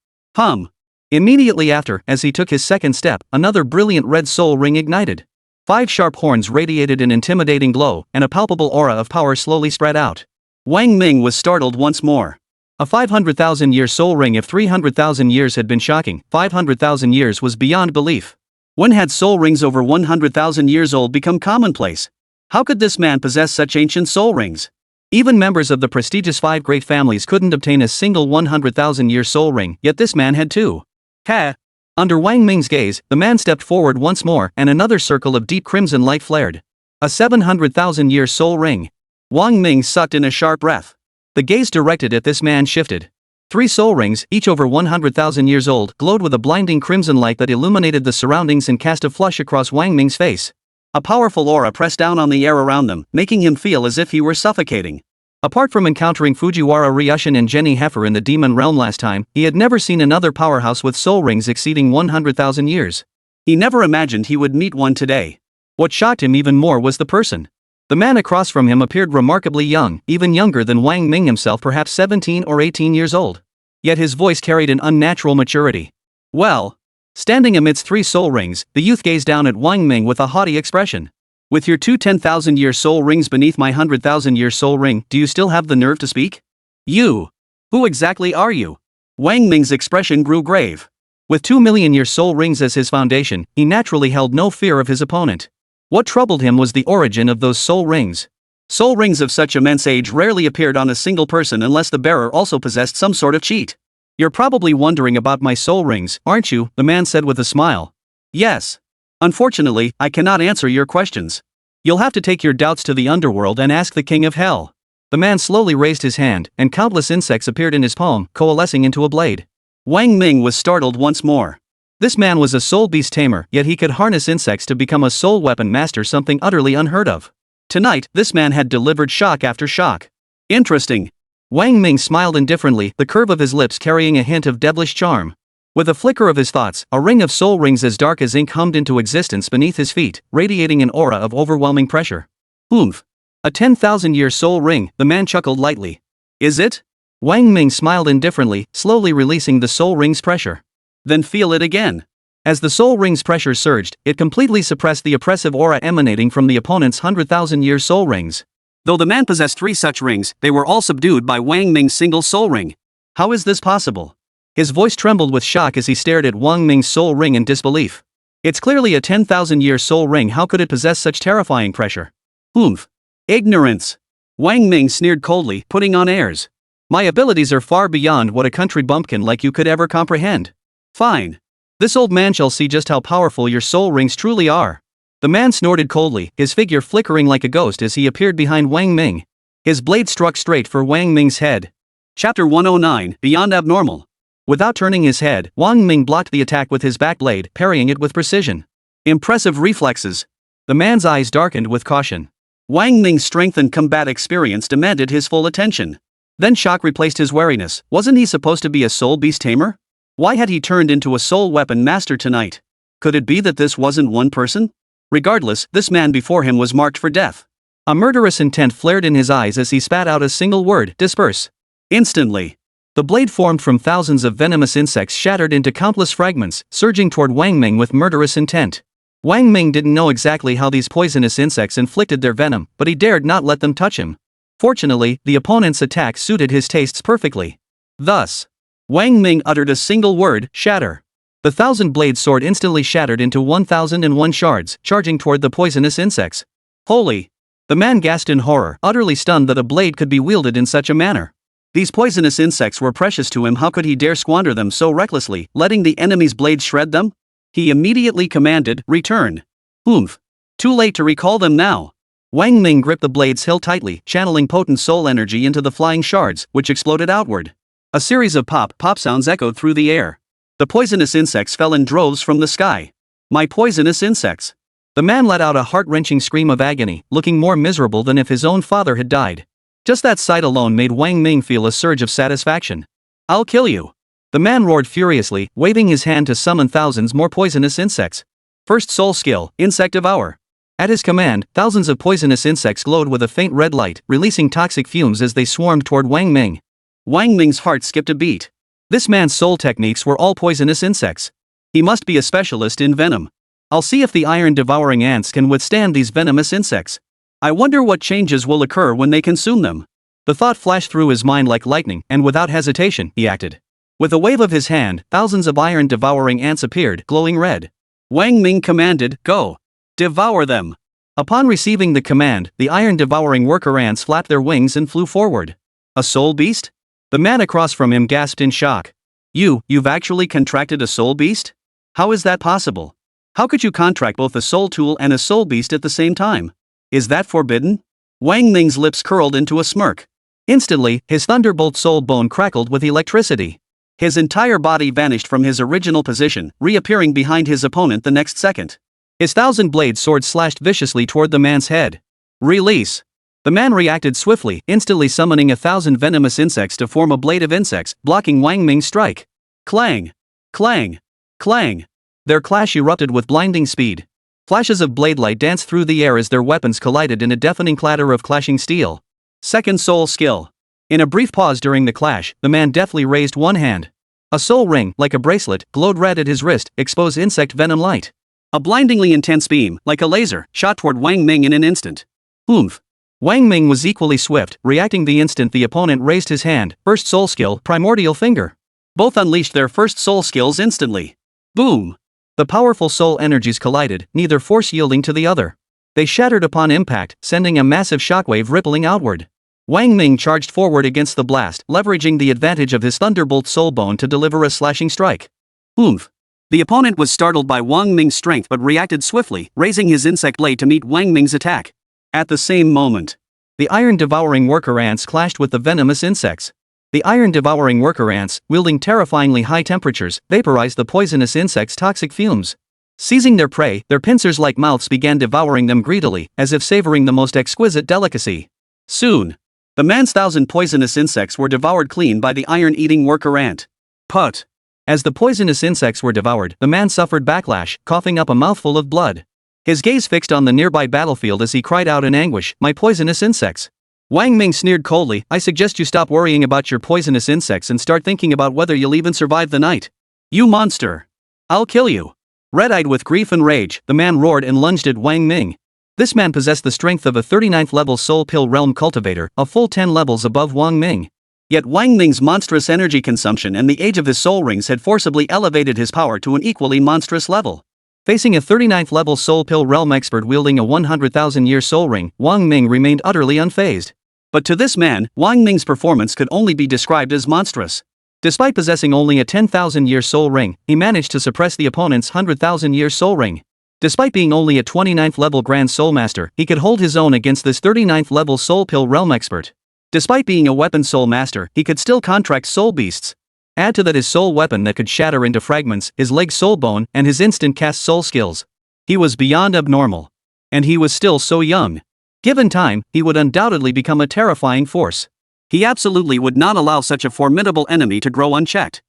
Immediately after, as he took his second step, another brilliant red soul ring ignited. 5 sharp horns radiated an intimidating glow, and a palpable aura of power slowly spread out. Wang Ming was startled once more. A 500,000-year soul ring. If 300,000 years had been shocking, 500,000 years was beyond belief. When had soul rings over 100,000 years old become commonplace? How could this man possess such ancient soul rings? Even members of the prestigious 5 great families couldn't obtain a single 100,000-year soul ring, yet this man had 2. Under Wang Ming's gaze, the man stepped forward once more, and another circle of deep crimson light flared. A 700,000-year soul ring. Wang Ming sucked in a sharp breath. The gaze directed at this man shifted. 3 soul rings, each over 100,000 years old, glowed with a blinding crimson light that illuminated the surroundings and cast a flush across Wang Ming's face. A powerful aura pressed down on the air around them, making him feel as if he were suffocating. Apart from encountering Fujiwara Ryushin and Jenny Heifer in the demon realm last time, he had never seen another powerhouse with soul rings exceeding 100,000 years. He never imagined he would meet one today. What shocked him even more was the person. The man across from him appeared remarkably young, even younger than Wang Ming himself, perhaps 17 or 18 years old. Yet his voice carried an unnatural maturity. Well. Standing amidst 3 soul rings, the youth gazed down at Wang Ming with a haughty expression. With your 2 10,000-year soul rings beneath my 100,000-year soul ring, do you still have the nerve to speak? You. Who exactly are you? Wang Ming's expression grew grave. With 2 million-year soul rings as his foundation, he naturally held no fear of his opponent. What troubled him was the origin of those soul rings. Soul rings of such immense age rarely appeared on a single person unless the bearer also possessed some sort of cheat. You're probably wondering about my soul rings, aren't you? The man said with a smile. Yes. Unfortunately, I cannot answer your questions. You'll have to take your doubts to the underworld and ask the king of hell. The man slowly raised his hand, and countless insects appeared in his palm, coalescing into a blade. Wang Ming was startled once more. This man was a soul beast tamer, yet he could harness insects to become a soul weapon master, something utterly unheard of. Tonight, this man had delivered shock after shock. Interesting. Wang Ming smiled indifferently, the curve of his lips carrying a hint of devilish charm. With a flicker of his thoughts, a ring of soul rings as dark as ink hummed into existence beneath his feet, radiating an aura of overwhelming pressure. Oomph. A 10,000-year soul ring, the man chuckled lightly. Is it? Wang Ming smiled indifferently, slowly releasing the soul ring's pressure. Then feel it again. As the soul ring's pressure surged, it completely suppressed the oppressive aura emanating from the opponent's 100,000-year soul rings. Though the man possessed 3 such rings, they were all subdued by Wang Ming's single soul ring. How is this possible? His voice trembled with shock as he stared at Wang Ming's soul ring in disbelief. It's clearly a 10,000-year soul ring. How could it possess such terrifying pressure? Oomph. Ignorance. Wang Ming sneered coldly, putting on airs. My abilities are far beyond what a country bumpkin like you could ever comprehend. Fine. This old man shall see just how powerful your soul rings truly are. The man snorted coldly, his figure flickering like a ghost as he appeared behind Wang Ming. His blade struck straight for Wang Ming's head. Chapter 109, Beyond Abnormal. Without turning his head, Wang Ming blocked the attack with his back blade, parrying it with precision. Impressive reflexes. The man's eyes darkened with caution. Wang Ming's strength and combat experience demanded his full attention. Then shock replaced his wariness. Wasn't he supposed to be a soul beast tamer? Why had he turned into a soul weapon master tonight? Could it be that this wasn't one person? Regardless, this man before him was marked for death. A murderous intent flared in his eyes as he spat out a single word, disperse. Instantly, the blade formed from thousands of venomous insects shattered into countless fragments, surging toward Wang Ming with murderous intent. Wang Ming didn't know exactly how these poisonous insects inflicted their venom, but he dared not let them touch him. Fortunately, the opponent's attack suited his tastes perfectly. Thus, Wang Ming uttered a single word, shatter. The 1,000-blade sword instantly shattered into 1,001 shards, charging toward the poisonous insects. Holy! The man gasped in horror, utterly stunned that a blade could be wielded in such a manner. These poisonous insects were precious to him. How could he dare squander them so recklessly, letting the enemy's blades shred them? He immediately commanded, return. Oomph. Too late to recall them now. Wang Ming gripped the blade's hilt tightly, channeling potent soul energy into the flying shards, which exploded outward. A series of pop sounds echoed through the air. The poisonous insects fell in droves from the sky. My poisonous insects. The man let out a heart-wrenching scream of agony, looking more miserable than if his own father had died. Just that sight alone made Wang Ming feel a surge of satisfaction. I'll kill you. The man roared furiously, waving his hand to summon thousands more poisonous insects. First soul skill, Insect Devour. At his command, thousands of poisonous insects glowed with a faint red light, releasing toxic fumes as they swarmed toward Wang Ming. Wang Ming's heart skipped a beat. This man's soul techniques were all poisonous insects. He must be a specialist in venom. I'll see if the iron-devouring ants can withstand these venomous insects. I wonder what changes will occur when they consume them. The thought flashed through his mind like lightning, and without hesitation, he acted. With a wave of his hand, thousands of iron-devouring ants appeared, glowing red. Wang Ming commanded, go. Devour them. Upon receiving the command, the iron-devouring worker ants flapped their wings and flew forward. A soul beast? The man across from him gasped in shock. You've actually contracted a soul beast? How is that possible? How could you contract both a soul tool and a soul beast at the same time? Is that forbidden? Wang Ming's lips curled into a smirk. Instantly, his thunderbolt soul bone crackled with electricity. His entire body vanished from his original position, reappearing behind his opponent the next second. His 1,000-blade sword slashed viciously toward the man's head. Release! The man reacted swiftly, instantly summoning 1,000 venomous insects to form a blade of insects, blocking Wang Ming's strike. Clang! Clang! Clang! Their clash erupted with blinding speed. Flashes of blade light danced through the air as their weapons collided in a deafening clatter of clashing steel. Second soul skill. In a brief pause during the clash, the man deftly raised one hand. A soul ring, like a bracelet, glowed red at his wrist, exposed insect venom light. A blindingly intense beam, like a laser, shot toward Wang Ming in an instant. Oomph. Wang Ming was equally swift, reacting the instant the opponent raised his hand. First soul skill, Primordial Finger. Both unleashed their first soul skills instantly. Boom. The powerful soul energies collided, neither force yielding to the other. They shattered upon impact, sending a massive shockwave rippling outward. Wang Ming charged forward against the blast, leveraging the advantage of his Thunderbolt Soul Bone to deliver a slashing strike. Oomph. The opponent was startled by Wang Ming's strength but reacted swiftly, raising his insect blade to meet Wang Ming's attack. At the same moment, the iron-devouring worker ants clashed with the venomous insects. The iron-devouring worker ants, wielding terrifyingly high temperatures, vaporized the poisonous insects' toxic fumes. Seizing their prey, their pincer-like mouths began devouring them greedily, as if savoring the most exquisite delicacy. Soon, the man's 1,000 poisonous insects were devoured clean by the iron-eating worker ant. Put! As the poisonous insects were devoured, the man suffered backlash, coughing up a mouthful of blood. His gaze fixed on the nearby battlefield as he cried out in anguish, "My poisonous insects!" Wang Ming sneered coldly, "I suggest you stop worrying about your poisonous insects and start thinking about whether you'll even survive the night. You monster! I'll kill you!" Red-eyed with grief and rage, the man roared and lunged at Wang Ming. This man possessed the strength of a 39th-level Soul Pill Realm cultivator, a full 10 levels above Wang Ming. Yet Wang Ming's monstrous energy consumption and the age of his soul rings had forcibly elevated his power to an equally monstrous level. Facing a 39th-level Soul Pill Realm expert wielding a 100,000-year soul ring, Wang Ming remained utterly unfazed. But to this man, Wang Ming's performance could only be described as monstrous. Despite possessing only a 10,000-year soul ring, he managed to suppress the opponent's 100,000-year soul ring. Despite being only a 29th-level Grand Soul Master, he could hold his own against this 39th-level Soul Pill Realm expert. Despite being a weapon soul master, he could still contract soul beasts. Add to that his soul weapon that could shatter into fragments, his leg soul bone, and his instant cast soul skills. He was beyond abnormal. And he was still so young. Given time, he would undoubtedly become a terrifying force. He absolutely would not allow such a formidable enemy to grow unchecked.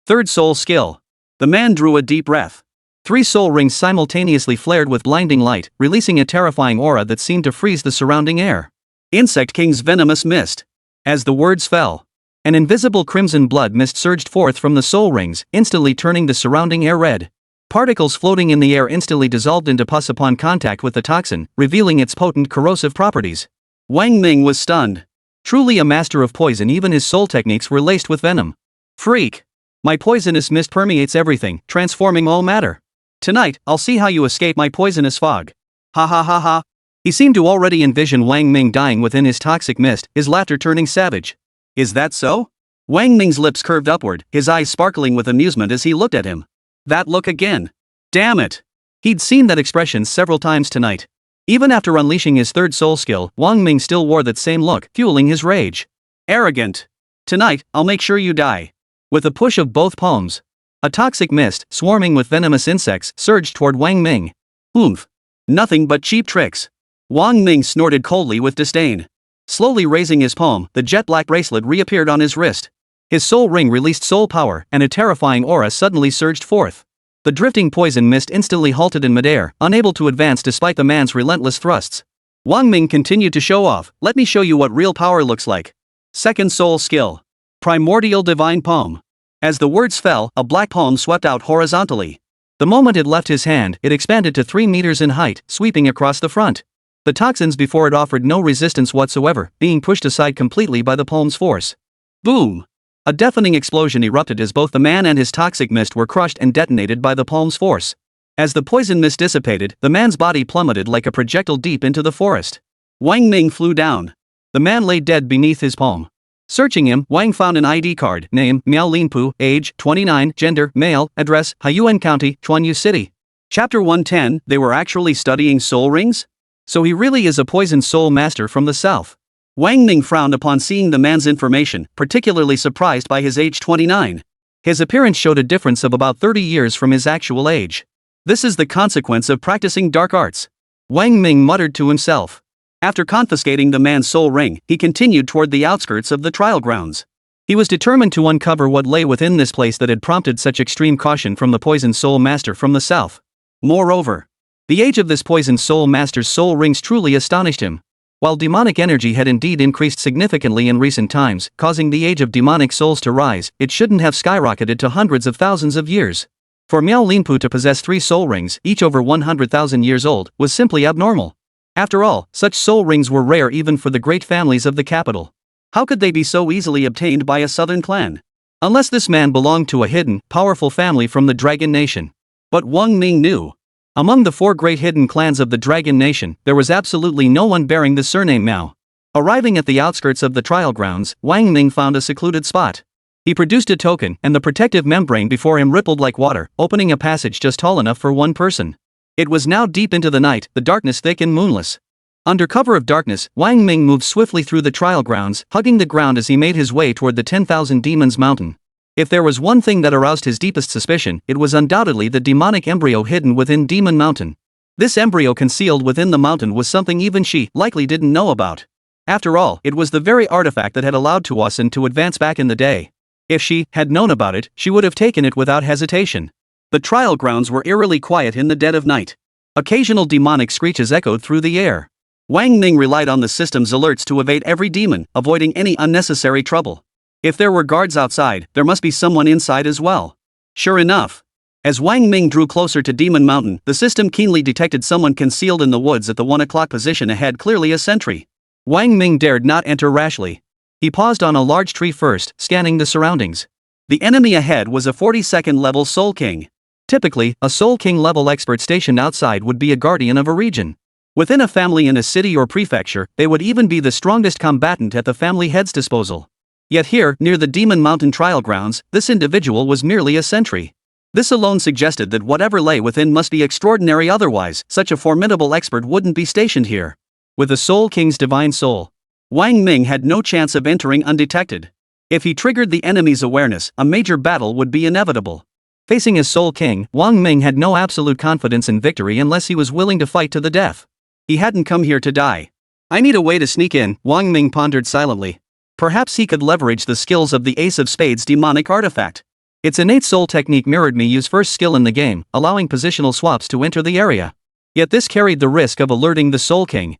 Third soul skill. The man drew a deep breath. 3 soul rings simultaneously flared with blinding light, releasing a terrifying aura that seemed to freeze the surrounding air. Insect King's venomous mist. As the words fell, an invisible crimson blood mist surged forth from the soul rings, instantly turning the surrounding air red. Particles floating in the air instantly dissolved into pus upon contact with the toxin, revealing its potent corrosive properties. Wang Ming was stunned. Truly a master of poison, even his soul techniques were laced with venom. Freak! My poisonous mist permeates everything, transforming all matter. Tonight, I'll see how you escape my poisonous fog. Ha ha ha ha. He seemed to already envision Wang Ming dying within his toxic mist, his laughter turning savage. Is that so? Wang Ming's lips curved upward, his eyes sparkling with amusement as he looked at him. That look again. Damn it. He'd seen that expression several times tonight. Even after unleashing his third soul skill, Wang Ming still wore that same look, fueling his rage. Arrogant. Tonight, I'll make sure you die. With a push of both palms, a toxic mist, swarming with venomous insects, surged toward Wang Ming. Oomph. Nothing but cheap tricks. Wang Ming snorted coldly with disdain. Slowly raising his palm, the jet-black bracelet reappeared on his wrist. His soul ring released soul power, and a terrifying aura suddenly surged forth. The drifting poison mist instantly halted in midair, unable to advance despite the man's relentless thrusts. Wang Ming continued to show off. Let me show you what real power looks like. Second soul skill. Primordial divine palm. As the words fell, a black palm swept out horizontally. The moment it left his hand, it expanded to 3 meters in height, sweeping across the front. The toxins before it offered no resistance whatsoever, being pushed aside completely by the palm's force. Boom! A deafening explosion erupted as both the man and his toxic mist were crushed and detonated by the palm's force. As the poison mist dissipated, the man's body plummeted like a projectile deep into the forest. Wang Ming flew down. The man lay dead beneath his palm. Searching him, Wang found an ID card, name, Miao Linpu, age, 29, gender, male, address, Haiyuan County, Chuanyu City. Chapter 110, they were actually studying soul rings? So he really is a poison soul master from the south. Wang Ming frowned upon seeing the man's information, particularly surprised by his age 29. His appearance showed a difference of about 30 years from his actual age. This is the consequence of practicing dark arts. Wang Ming muttered to himself. After confiscating the man's soul ring, he continued toward the outskirts of the trial grounds. He was determined to uncover what lay within this place that had prompted such extreme caution from the poison soul master from the south. Moreover, the age of this poison soul master's soul rings truly astonished him. While demonic energy had indeed increased significantly in recent times, causing the age of demonic souls to rise, it shouldn't have skyrocketed to hundreds of thousands of years. For Miao Linpu to possess 3 soul rings, each over 100,000 years old, was simply abnormal. After all, such soul rings were rare even for the great families of the capital. How could they be so easily obtained by a southern clan? Unless this man belonged to a hidden, powerful family from the Dragon Nation. But Wang Ming knew. Among the 4 great hidden clans of the Dragon Nation, there was absolutely no one bearing the surname Miao. Arriving at the outskirts of the trial grounds, Wang Ming found a secluded spot. He produced a token, and the protective membrane before him rippled like water, opening a passage just tall enough for one person. It was now deep into the night, the darkness thick and moonless. Under cover of darkness, Wang Ming moved swiftly through the trial grounds, hugging the ground as he made his way toward the 10,000 Demons Mountain. If there was one thing that aroused his deepest suspicion, it was undoubtedly the demonic embryo hidden within Demon Mountain. This embryo concealed within the mountain was something even she likely didn't know about. After all, it was the very artifact that had allowed Tuasen to advance back in the day. If she had known about it, she would have taken it without hesitation. The trial grounds were eerily quiet in the dead of night. Occasional demonic screeches echoed through the air. Wang Ming relied on the system's alerts to evade every demon, avoiding any unnecessary trouble. If there were guards outside, there must be someone inside as well. Sure enough. As Wang Ming drew closer to Demon Mountain, the system keenly detected someone concealed in the woods at the 1 o'clock position ahead, clearly a sentry. Wang Ming dared not enter rashly. He paused on a large tree first, scanning the surroundings. The enemy ahead was a 42nd level Soul King. Typically, a Soul King level expert stationed outside would be a guardian of a region. Within a family in a city or prefecture, they would even be the strongest combatant at the family head's disposal. Yet here, near the Demon Mountain trial grounds, this individual was merely a sentry. This alone suggested that whatever lay within must be extraordinary, otherwise, such a formidable expert wouldn't be stationed here. With the Soul King's divine soul, Wang Ming had no chance of entering undetected. If he triggered the enemy's awareness, a major battle would be inevitable. Facing his Soul King, Wang Ming had no absolute confidence in victory unless he was willing to fight to the death. He hadn't come here to die. I need a way to sneak in, Wang Ming pondered silently. Perhaps he could leverage the skills of the Ace of Spades demonic artifact. Its innate soul technique mirrored Miyu's first skill in the game, allowing positional swaps to enter the area. Yet this carried the risk of alerting the Soul King.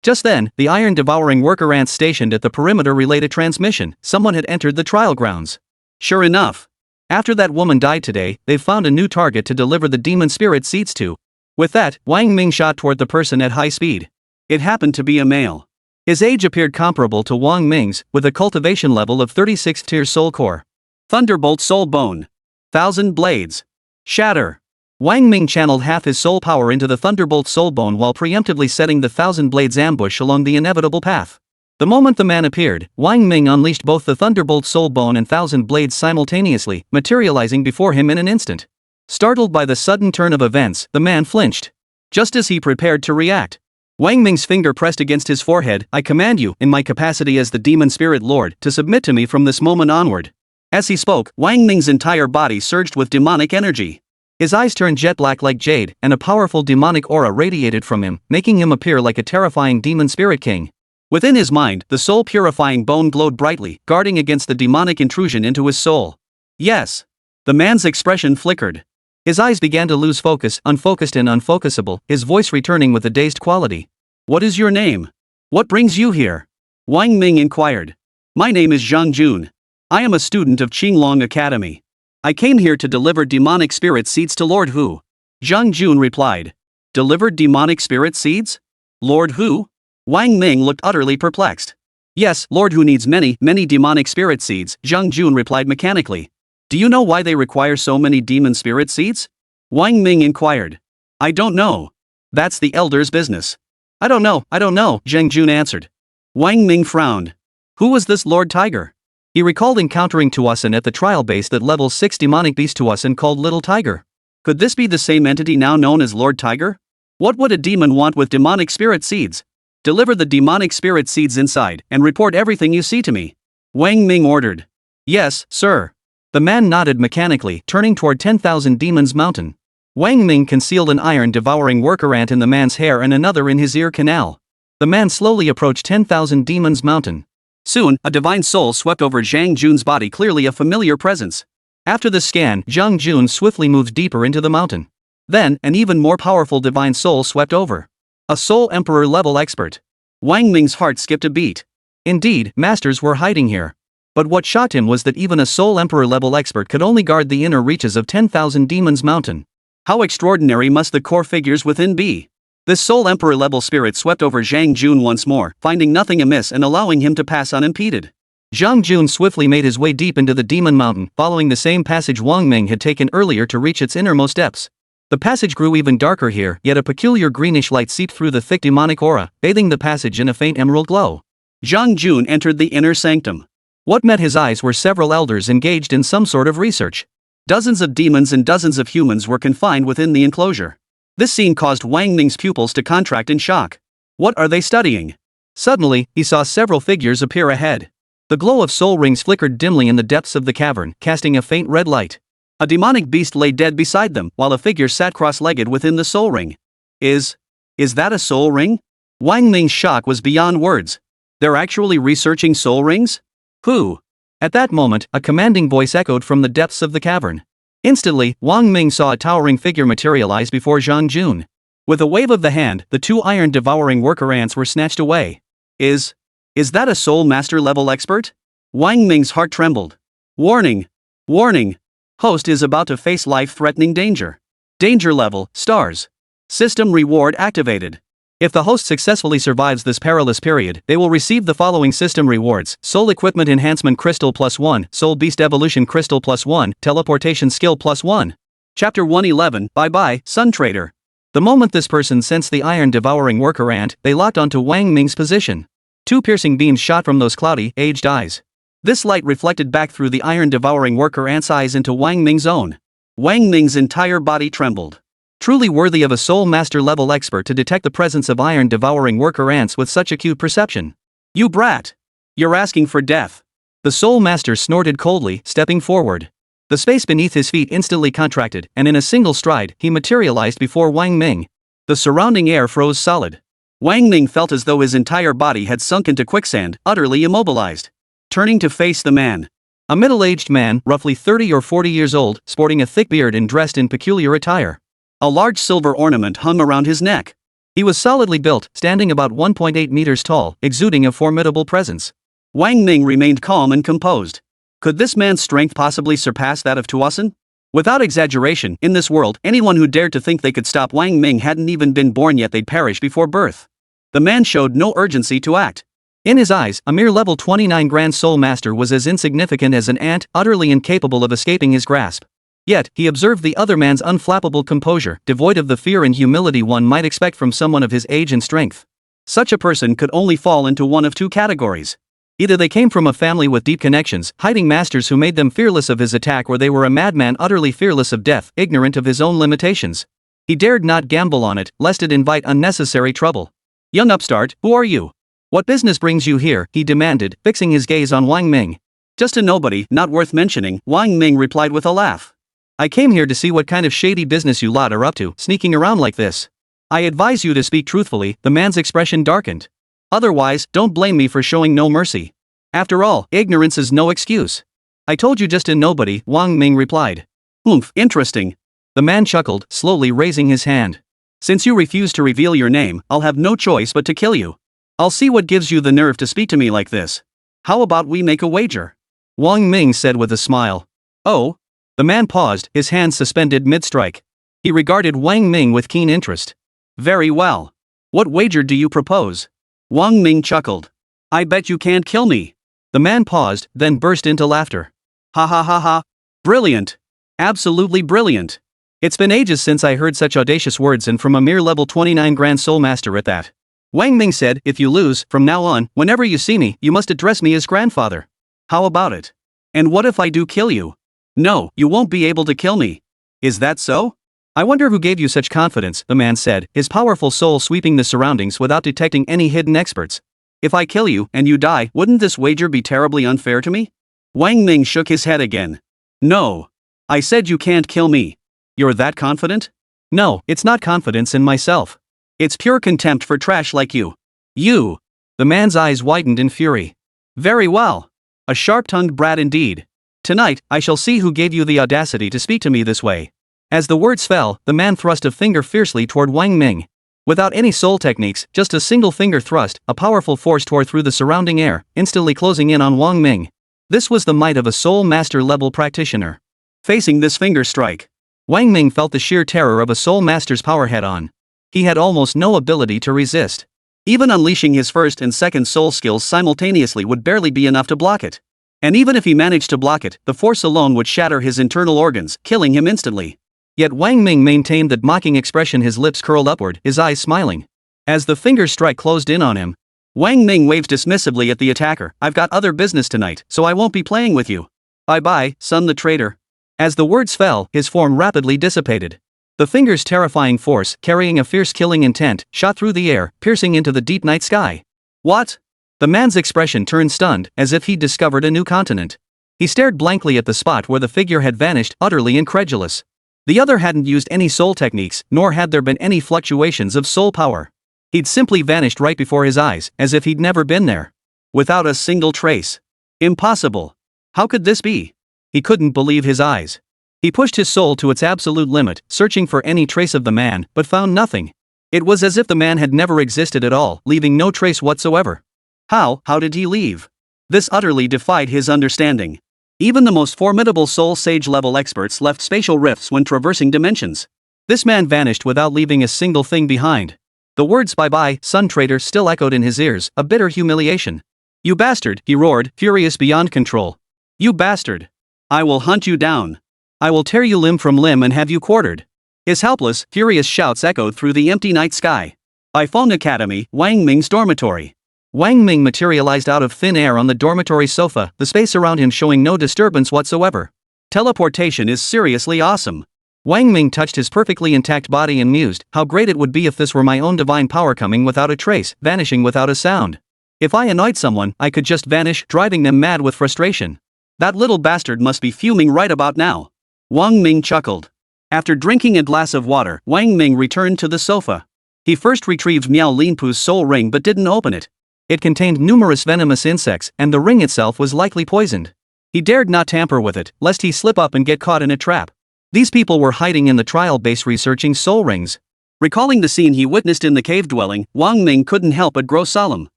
Just then, the iron-devouring worker ants stationed at the perimeter relayed a transmission. Someone had entered the trial grounds. Sure enough. After that woman died today, they've found a new target to deliver the demon spirit seeds to. With that, Wang Ming shot toward the person at high speed. It happened to be a male. His age appeared comparable to Wang Ming's, with a cultivation level of 36 tier soul core. Thunderbolt soul bone. 1,000 blades. Shatter. Wang Ming channeled half his soul power into the Thunderbolt soul bone while preemptively setting the 1,000 blades ambush along the inevitable path. The moment the man appeared, Wang Ming unleashed both the Thunderbolt soul bone and 1,000 blades simultaneously, materializing before him in an instant. Startled by the sudden turn of events, the man flinched. Just as he prepared to react, Wang Ming's finger pressed against his forehead. I command you, in my capacity as the demon spirit lord, to submit to me from this moment onward. As he spoke, Wang Ming's entire body surged with demonic energy. His eyes turned jet black like jade, and a powerful demonic aura radiated from him, making him appear like a terrifying demon spirit king. Within his mind, the soul-purifying bone glowed brightly, guarding against the demonic intrusion into his soul. Yes. The man's expression flickered. His eyes began to lose focus, unfocused and unfocusable, his voice returning with a dazed quality. What is your name? What brings you here? Wang Ming inquired. My name is Zhang Jun. I am a student of Qinglong Academy. I came here to deliver demonic spirit seeds to Lord Hu. Zhang Jun replied. Delivered demonic spirit seeds? Lord Hu? Wang Ming looked utterly perplexed. Yes, Lord Hu needs many demonic spirit seeds, Zhang Jun replied mechanically. Do you know why they require so many demon spirit seeds? Wang Ming inquired. I don't know. That's the elder's business. I don't know, Zhang Jun answered. Wang Ming frowned. Who was this Lord Tiger? He recalled encountering Tuasan at the trial base that level 6 demonic beast Tuasan called Little Tiger. Could this be the same entity now known as Lord Tiger? What would a demon want with demonic spirit seeds? Deliver the demonic spirit seeds inside, and report everything you see to me. Wang Ming ordered. Yes, sir. The man nodded mechanically, turning toward 10,000 Demons Mountain. Wang Ming concealed an iron-devouring worker ant in the man's hair and another in his ear canal. The man slowly approached 10,000 Demons Mountain. Soon, a divine soul swept over Zhang Jun's body, clearly a familiar presence. After the scan, Zhang Jun swiftly moved deeper into the mountain. Then, an even more powerful divine soul swept over. A Soul Emperor level expert. Wang Ming's heart skipped a beat. Indeed, masters were hiding here. But what shocked him was that even a Soul Emperor level expert could only guard the inner reaches of 10,000 Demons Mountain. How extraordinary must the core figures within be? This Soul Emperor level spirit swept over Zhang Jun once more, finding nothing amiss and allowing him to pass unimpeded. Zhang Jun swiftly made his way deep into the Demon Mountain, following the same passage Wang Ming had taken earlier to reach its innermost depths. The passage grew even darker here, yet a peculiar greenish light seeped through the thick demonic aura, bathing the passage in a faint emerald glow. Zhang Jun entered the inner sanctum. What met his eyes were several elders engaged in some sort of research. Dozens of demons and dozens of humans were confined within the enclosure. This scene caused Wang Ming's pupils to contract in shock. What are they studying? Suddenly, he saw several figures appear ahead. The glow of soul rings flickered dimly in the depths of the cavern, casting a faint red light. A demonic beast lay dead beside them, while a figure sat cross-legged within the soul ring. Is that a soul ring? Wang Ming's shock was beyond words. They're actually researching soul rings? Who? At that moment, a commanding voice echoed from the depths of the cavern. Instantly, Wang Ming saw a towering figure materialize before Zhang Jun. With a wave of the hand, the two iron-devouring worker ants were snatched away. Is that a Soul Master level expert? Wang Ming's heart trembled. Warning! Warning! Host is about to face life-threatening danger. Danger level, stars. System reward activated. If the host successfully survives this perilous period, they will receive the following system rewards: Soul Equipment Enhancement Crystal +1, Soul Beast Evolution Crystal +1, Teleportation Skill +1. Chapter 111, Bye-bye, Sun Trader. The moment this person sensed the iron-devouring worker ant, they locked onto Wang Ming's position. Two piercing beams shot from those cloudy, aged eyes. This light reflected back through the iron-devouring worker ant's eyes into Wang Ming's own. Wang Ming's entire body trembled. Truly worthy of a Soul Master level expert to detect the presence of iron-devouring worker ants with such acute perception. You brat! You're asking for death. The Soul Master snorted coldly, stepping forward. The space beneath his feet instantly contracted, and in a single stride, he materialized before Wang Ming. The surrounding air froze solid. Wang Ming felt as though his entire body had sunk into quicksand, utterly immobilized. Turning to face the man. A middle-aged man, roughly 30 or 40 years old, sporting a thick beard and dressed in peculiar attire. A large silver ornament hung around his neck. He was solidly built, standing about 1.8 meters tall, exuding a formidable presence. Wang Ming remained calm and composed. Could this man's strength possibly surpass that of Tuosan? Without exaggeration, in this world, anyone who dared to think they could stop Wang Ming hadn't even been born yet, they'd perish before birth. The man showed no urgency to act. In his eyes, a mere level 29 Grand Soul Master was as insignificant as an ant, utterly incapable of escaping his grasp. Yet, he observed the other man's unflappable composure, devoid of the fear and humility one might expect from someone of his age and strength. Such a person could only fall into one of two categories. Either they came from a family with deep connections, hiding masters who made them fearless of his attack, or they were a madman utterly fearless of death, ignorant of his own limitations. He dared not gamble on it, lest it invite unnecessary trouble. "Young upstart, who are you? What business brings you here?" he demanded, fixing his gaze on Wang Ming. "Just a nobody, not worth mentioning," Wang Ming replied with a laugh. "I came here to see what kind of shady business you lot are up to, sneaking around like this. I advise you to speak truthfully." The man's expression darkened. "Otherwise, don't blame me for showing no mercy. After all, ignorance is no excuse." "I told you just a nobody," Wang Ming replied. "Oomph, interesting." The man chuckled, slowly raising his hand. "Since you refuse to reveal your name, I'll have no choice but to kill you. I'll see what gives you the nerve to speak to me like this. How about we make a wager?" Wang Ming said with a smile. "Oh?" The man paused, his hands suspended mid-strike. He regarded Wang Ming with keen interest. "Very well. What wager do you propose?" Wang Ming chuckled. "I bet you can't kill me." The man paused, then burst into laughter. "Ha ha ha ha. Brilliant. Absolutely brilliant. It's been ages since I heard such audacious words, and from a mere level 29 Grand Soul Master at that." Wang Ming said, "If you lose, from now on, whenever you see me, you must address me as grandfather. How about it? And what if I do kill you?" "No, you won't be able to kill me." "Is that so?" "I wonder who gave you such confidence," the man said, his powerful soul sweeping the surroundings without detecting any hidden experts. "If I kill you, and you die, wouldn't this wager be terribly unfair to me?" Wang Ming shook his head again. "No. I said you can't kill me." "You're that confident?" "No, it's not confidence in myself. It's pure contempt for trash like you." "You!" The man's eyes widened in fury. "Very well. A sharp-tongued brat indeed. Tonight, I shall see who gave you the audacity to speak to me this way." As the words fell, the man thrust a finger fiercely toward Wang Ming. Without any soul techniques, just a single finger thrust, a powerful force tore through the surrounding air, instantly closing in on Wang Ming. This was the might of a soul master level practitioner. Facing this finger strike, Wang Ming felt the sheer terror of a soul master's power head-on. He had almost no ability to resist. Even unleashing his first and second soul skills simultaneously would barely be enough to block it. And even if he managed to block it, the force alone would shatter his internal organs, killing him instantly. Yet Wang Ming maintained that mocking expression, his lips curled upward, his eyes smiling. As the finger strike closed in on him, Wang Ming waved dismissively at the attacker. "I've got other business tonight, so I won't be playing with you. Bye-bye, son the traitor." As the words fell, his form rapidly dissipated. The finger's terrifying force, carrying a fierce killing intent, shot through the air, piercing into the deep night sky. "What?" The man's expression turned stunned, as if he'd discovered a new continent. He stared blankly at the spot where the figure had vanished, utterly incredulous. The other hadn't used any soul techniques, nor had there been any fluctuations of soul power. He'd simply vanished right before his eyes, as if he'd never been there. Without a single trace. Impossible. How could this be? He couldn't believe his eyes. He pushed his soul to its absolute limit, searching for any trace of the man, but found nothing. It was as if the man had never existed at all, leaving no trace whatsoever. How did he leave? This utterly defied his understanding. Even the most formidable soul sage level experts left spatial rifts when traversing dimensions. This man vanished without leaving a single thing behind. The words "bye-bye, son traitor" still echoed in his ears, a bitter humiliation. "You bastard," he roared, furious beyond control. "You bastard. I will hunt you down. I will tear you limb from limb and have you quartered." His helpless, furious shouts echoed through the empty night sky. By Phone Academy, Wang Ming's dormitory. Wang Ming materialized out of thin air on the dormitory sofa, the space around him showing no disturbance whatsoever. Teleportation is seriously awesome. Wang Ming touched his perfectly intact body and mused, how great it would be if this were my own divine power, coming without a trace, vanishing without a sound. If I annoyed someone, I could just vanish, driving them mad with frustration. That little bastard must be fuming right about now. Wang Ming chuckled. After drinking a glass of water, Wang Ming returned to the sofa. He first retrieved Miao Linpu's soul ring but didn't open it. It contained numerous venomous insects, and the ring itself was likely poisoned. He dared not tamper with it, lest he slip up and get caught in a trap. These people were hiding in the trial base researching soul rings. Recalling the scene he witnessed in the cave dwelling, Wang Ming couldn't help but grow solemn.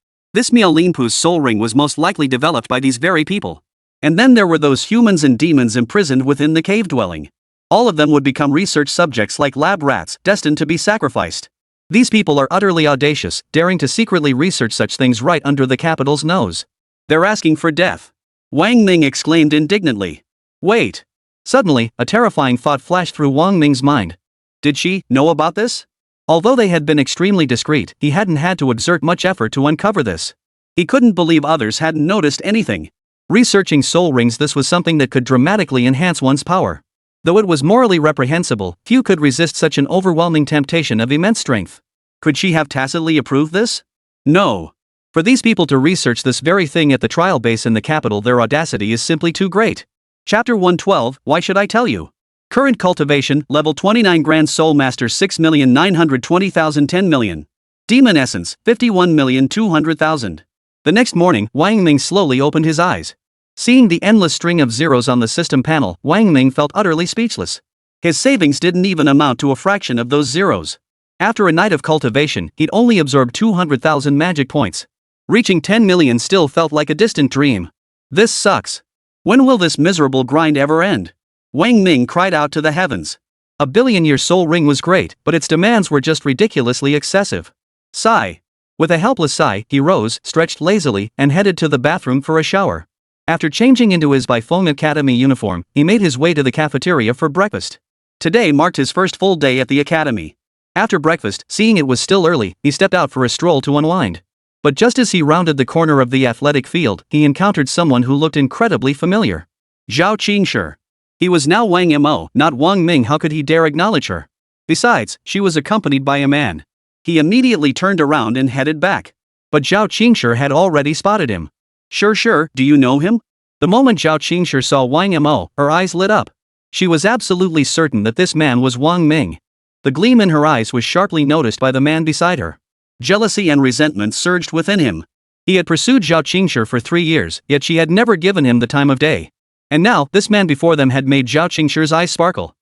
This Miao Linpu's soul ring was most likely developed by these very people. And then there were those humans and demons imprisoned within the cave dwelling. All of them would become research subjects like lab rats, destined to be sacrificed. These people are utterly audacious, daring to secretly research such things right under the capital's nose. They're asking for death. Wang Ming exclaimed indignantly. Wait. Suddenly, a terrifying thought flashed through Wang Ming's mind. Did she know about this? Although they had been extremely discreet, he hadn't had to exert much effort to uncover this. He couldn't believe others hadn't noticed anything. Researching soul rings, this was something that could dramatically enhance one's power. Though it was morally reprehensible, few could resist such an overwhelming temptation of immense strength. Could she have tacitly approved this? No. For these people to research this very thing at the trial base in the capital, their audacity is simply too great. Chapter 112, Why Should I Tell You? Current cultivation, level 29 Grand Soul Master 6,920,000 10 million. Demon Essence, 51,200,000. The next morning, Wang Ming slowly opened his eyes. Seeing the endless string of zeros on the system panel, Wang Ming felt utterly speechless. His savings didn't even amount to a fraction of those zeros. After a night of cultivation, he'd only absorbed 200,000 magic points. Reaching 10 million still felt like a distant dream. This sucks. When will this miserable grind ever end? Wang Ming cried out to the heavens. A billion-year soul ring was great, but its demands were just ridiculously excessive. Sigh. With a helpless sigh, he rose, stretched lazily, and headed to the bathroom for a shower. After changing into his Bifeng Academy uniform, he made his way to the cafeteria for breakfast. Today marked his first full day at the academy. After breakfast, seeing it was still early, he stepped out for a stroll to unwind. But just as he rounded the corner of the athletic field, he encountered someone who looked incredibly familiar. Zhao Qingshi. He was now Wang Mo, not Wang Ming. How could he dare acknowledge her? Besides, she was accompanied by a man. He immediately turned around and headed back. But Zhao Qingshi had already spotted him. Sure, do you know him? The moment Zhao Qingshi saw Wang Mo, her eyes lit up. She was absolutely certain that this man was Wang Ming. The gleam in her eyes was sharply noticed by the man beside her. Jealousy and resentment surged within him. He had pursued Zhao Qingshi for 3 years, yet she had never given him the time of day. And now, this man before them had made Zhao Qingshi's eyes sparkle.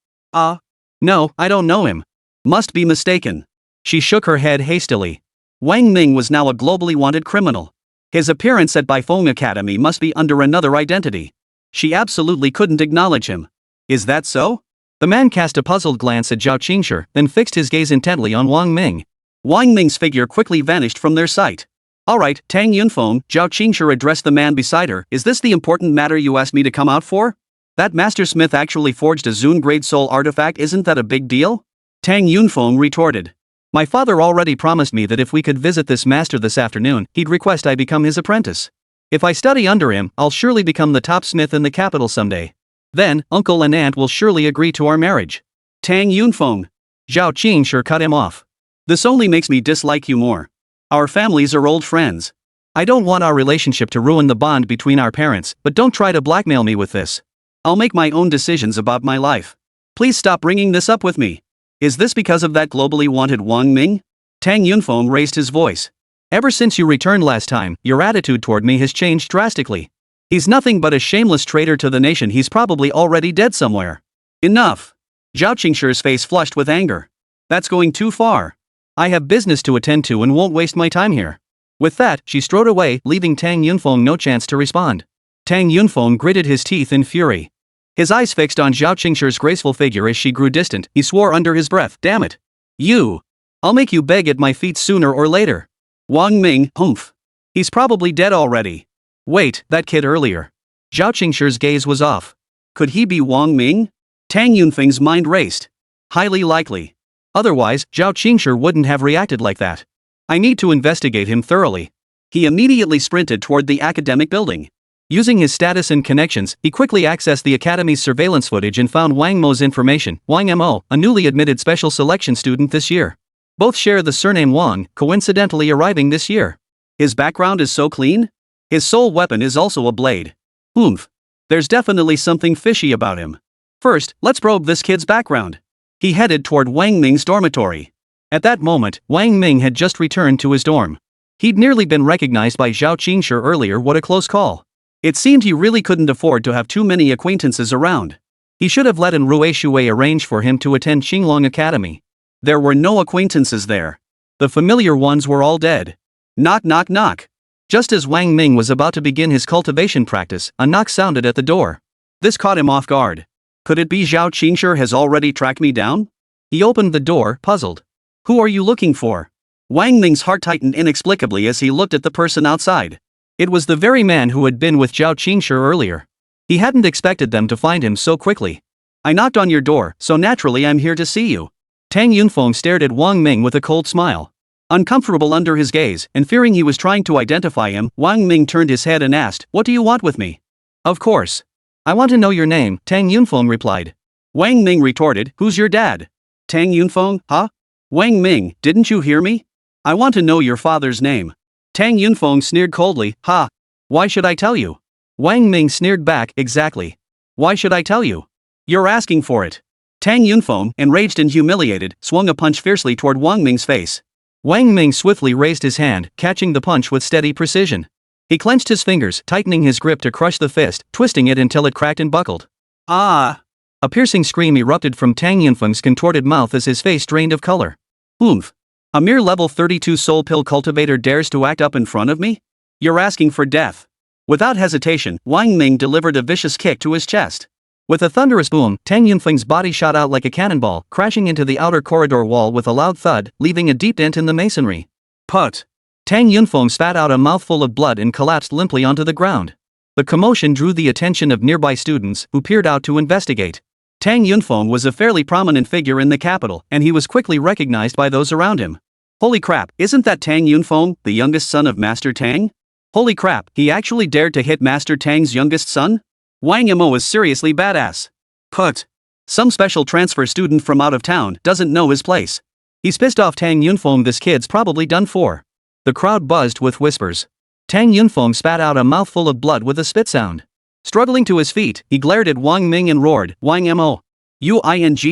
No, I don't know him. Must be mistaken. She shook her head hastily. Wang Ming was now a globally wanted criminal. His appearance at Bifeng Academy must be under another identity. She absolutely couldn't acknowledge him. Is that so? The man cast a puzzled glance at Zhao Qingshi, then fixed his gaze intently on Wang Ming. Wang Ming's figure quickly vanished from their sight. Alright, Tang Yunfeng, Zhao Qingshi addressed the man beside her, is this the important matter you asked me to come out for? That master smith actually forged a Zune-grade soul artifact, isn't that a big deal? Tang Yunfeng retorted. My father already promised me that if we could visit this master this afternoon, he'd request I become his apprentice. If I study under him, I'll surely become the top smith in the capital someday. Then, uncle and aunt will surely agree to our marriage. Tang Yunfeng. Zhao Qingshi cut him off. This only makes me dislike you more. Our families are old friends. I don't want our relationship to ruin the bond between our parents, but don't try to blackmail me with this. I'll make my own decisions about my life. Please stop bringing this up with me. Is this because of that globally wanted Wang Ming? Tang Yunfeng raised his voice. Ever since you returned last time, your attitude toward me has changed drastically. He's nothing but a shameless traitor to the nation. He's probably already dead somewhere. Enough. Zhao Qingshi's face flushed with anger. That's going too far. I have business to attend to and won't waste my time here. With that, she strode away, leaving Tang Yunfeng no chance to respond. Tang Yunfeng gritted his teeth in fury. His eyes fixed on Zhao Qingshi's graceful figure as she grew distant, he swore under his breath, damn it. You! I'll make you beg at my feet sooner or later. Wang Ming, humph. He's probably dead already. Wait, that kid earlier. Zhao Qingshi's gaze was off. Could he be Wang Ming? Tang Yunfeng's mind raced. Highly likely. Otherwise, Zhao Qingshi wouldn't have reacted like that. I need to investigate him thoroughly. He immediately sprinted toward the academic building. Using his status and connections, he quickly accessed the academy's surveillance footage and found Wang Mo's information. Wang Mo, a newly admitted special selection student this year. Both share the surname Wang, coincidentally arriving this year. His background is so clean? His sole weapon is also a blade. Oomph. There's definitely something fishy about him. First, let's probe this kid's background. He headed toward Wang Ming's dormitory. At that moment, Wang Ming had just returned to his dorm. He'd nearly been recognized by Zhao Qingshi earlier. What a close call. It seemed he really couldn't afford to have too many acquaintances around. He should have let Rui Shui arrange for him to attend Qinglong Academy. There were no acquaintances there. The familiar ones were all dead. Knock knock knock. Just as Wang Ming was about to begin his cultivation practice, a knock sounded at the door. This caught him off guard. Could it be Zhao Qingshi has already tracked me down? He opened the door, puzzled. Who are you looking for? Wang Ming's heart tightened inexplicably as he looked at the person outside. It was the very man who had been with Zhao Qingshi earlier. He hadn't expected them to find him so quickly. I knocked on your door, so naturally I'm here to see you. Tang Yunfeng stared at Wang Ming with a cold smile. Uncomfortable under his gaze, and fearing he was trying to identify him, Wang Ming turned his head and asked, "What do you want with me?" "Of course. I want to know your name," Tang Yunfeng replied. Wang Ming retorted, "Who's your dad?" Tang Yunfeng, huh? Wang Ming, didn't you hear me? I want to know your father's name. Tang Yunfeng sneered coldly, "Ha! Why should I tell you?" Wang Ming sneered back, "Exactly. Why should I tell you? You're asking for it." Tang Yunfeng, enraged and humiliated, swung a punch fiercely toward Wang Ming's face. Wang Ming swiftly raised his hand, catching the punch with steady precision. He clenched his fingers, tightening his grip to crush the fist, twisting it until it cracked and buckled. Ah! A piercing scream erupted from Tang Yunfeng's contorted mouth as his face drained of color. Oomph! A mere level 32 soul pill cultivator dares to act up in front of me? You're asking for death. Without hesitation, Wang Ming delivered a vicious kick to his chest. With a thunderous boom, Tang Yunfeng's body shot out like a cannonball, crashing into the outer corridor wall with a loud thud, leaving a deep dent in the masonry. Put! Tang Yunfeng spat out a mouthful of blood and collapsed limply onto the ground. The commotion drew the attention of nearby students, who peered out to investigate. Tang Yunfeng was a fairly prominent figure in the capital, and he was quickly recognized by those around him. Holy crap, isn't that Tang Yunfeng, the youngest son of Master Tang? Holy crap, he actually dared to hit Master Tang's youngest son? Wang Mo is seriously badass. Put. Some special transfer student from out of town doesn't know his place. He's pissed off Tang Yunfeng. This kid's probably done for. The crowd buzzed with whispers. Tang Yunfeng spat out a mouthful of blood with a spit sound. Struggling to his feet, he glared at Wang Ming and roared, "Wang Mo. You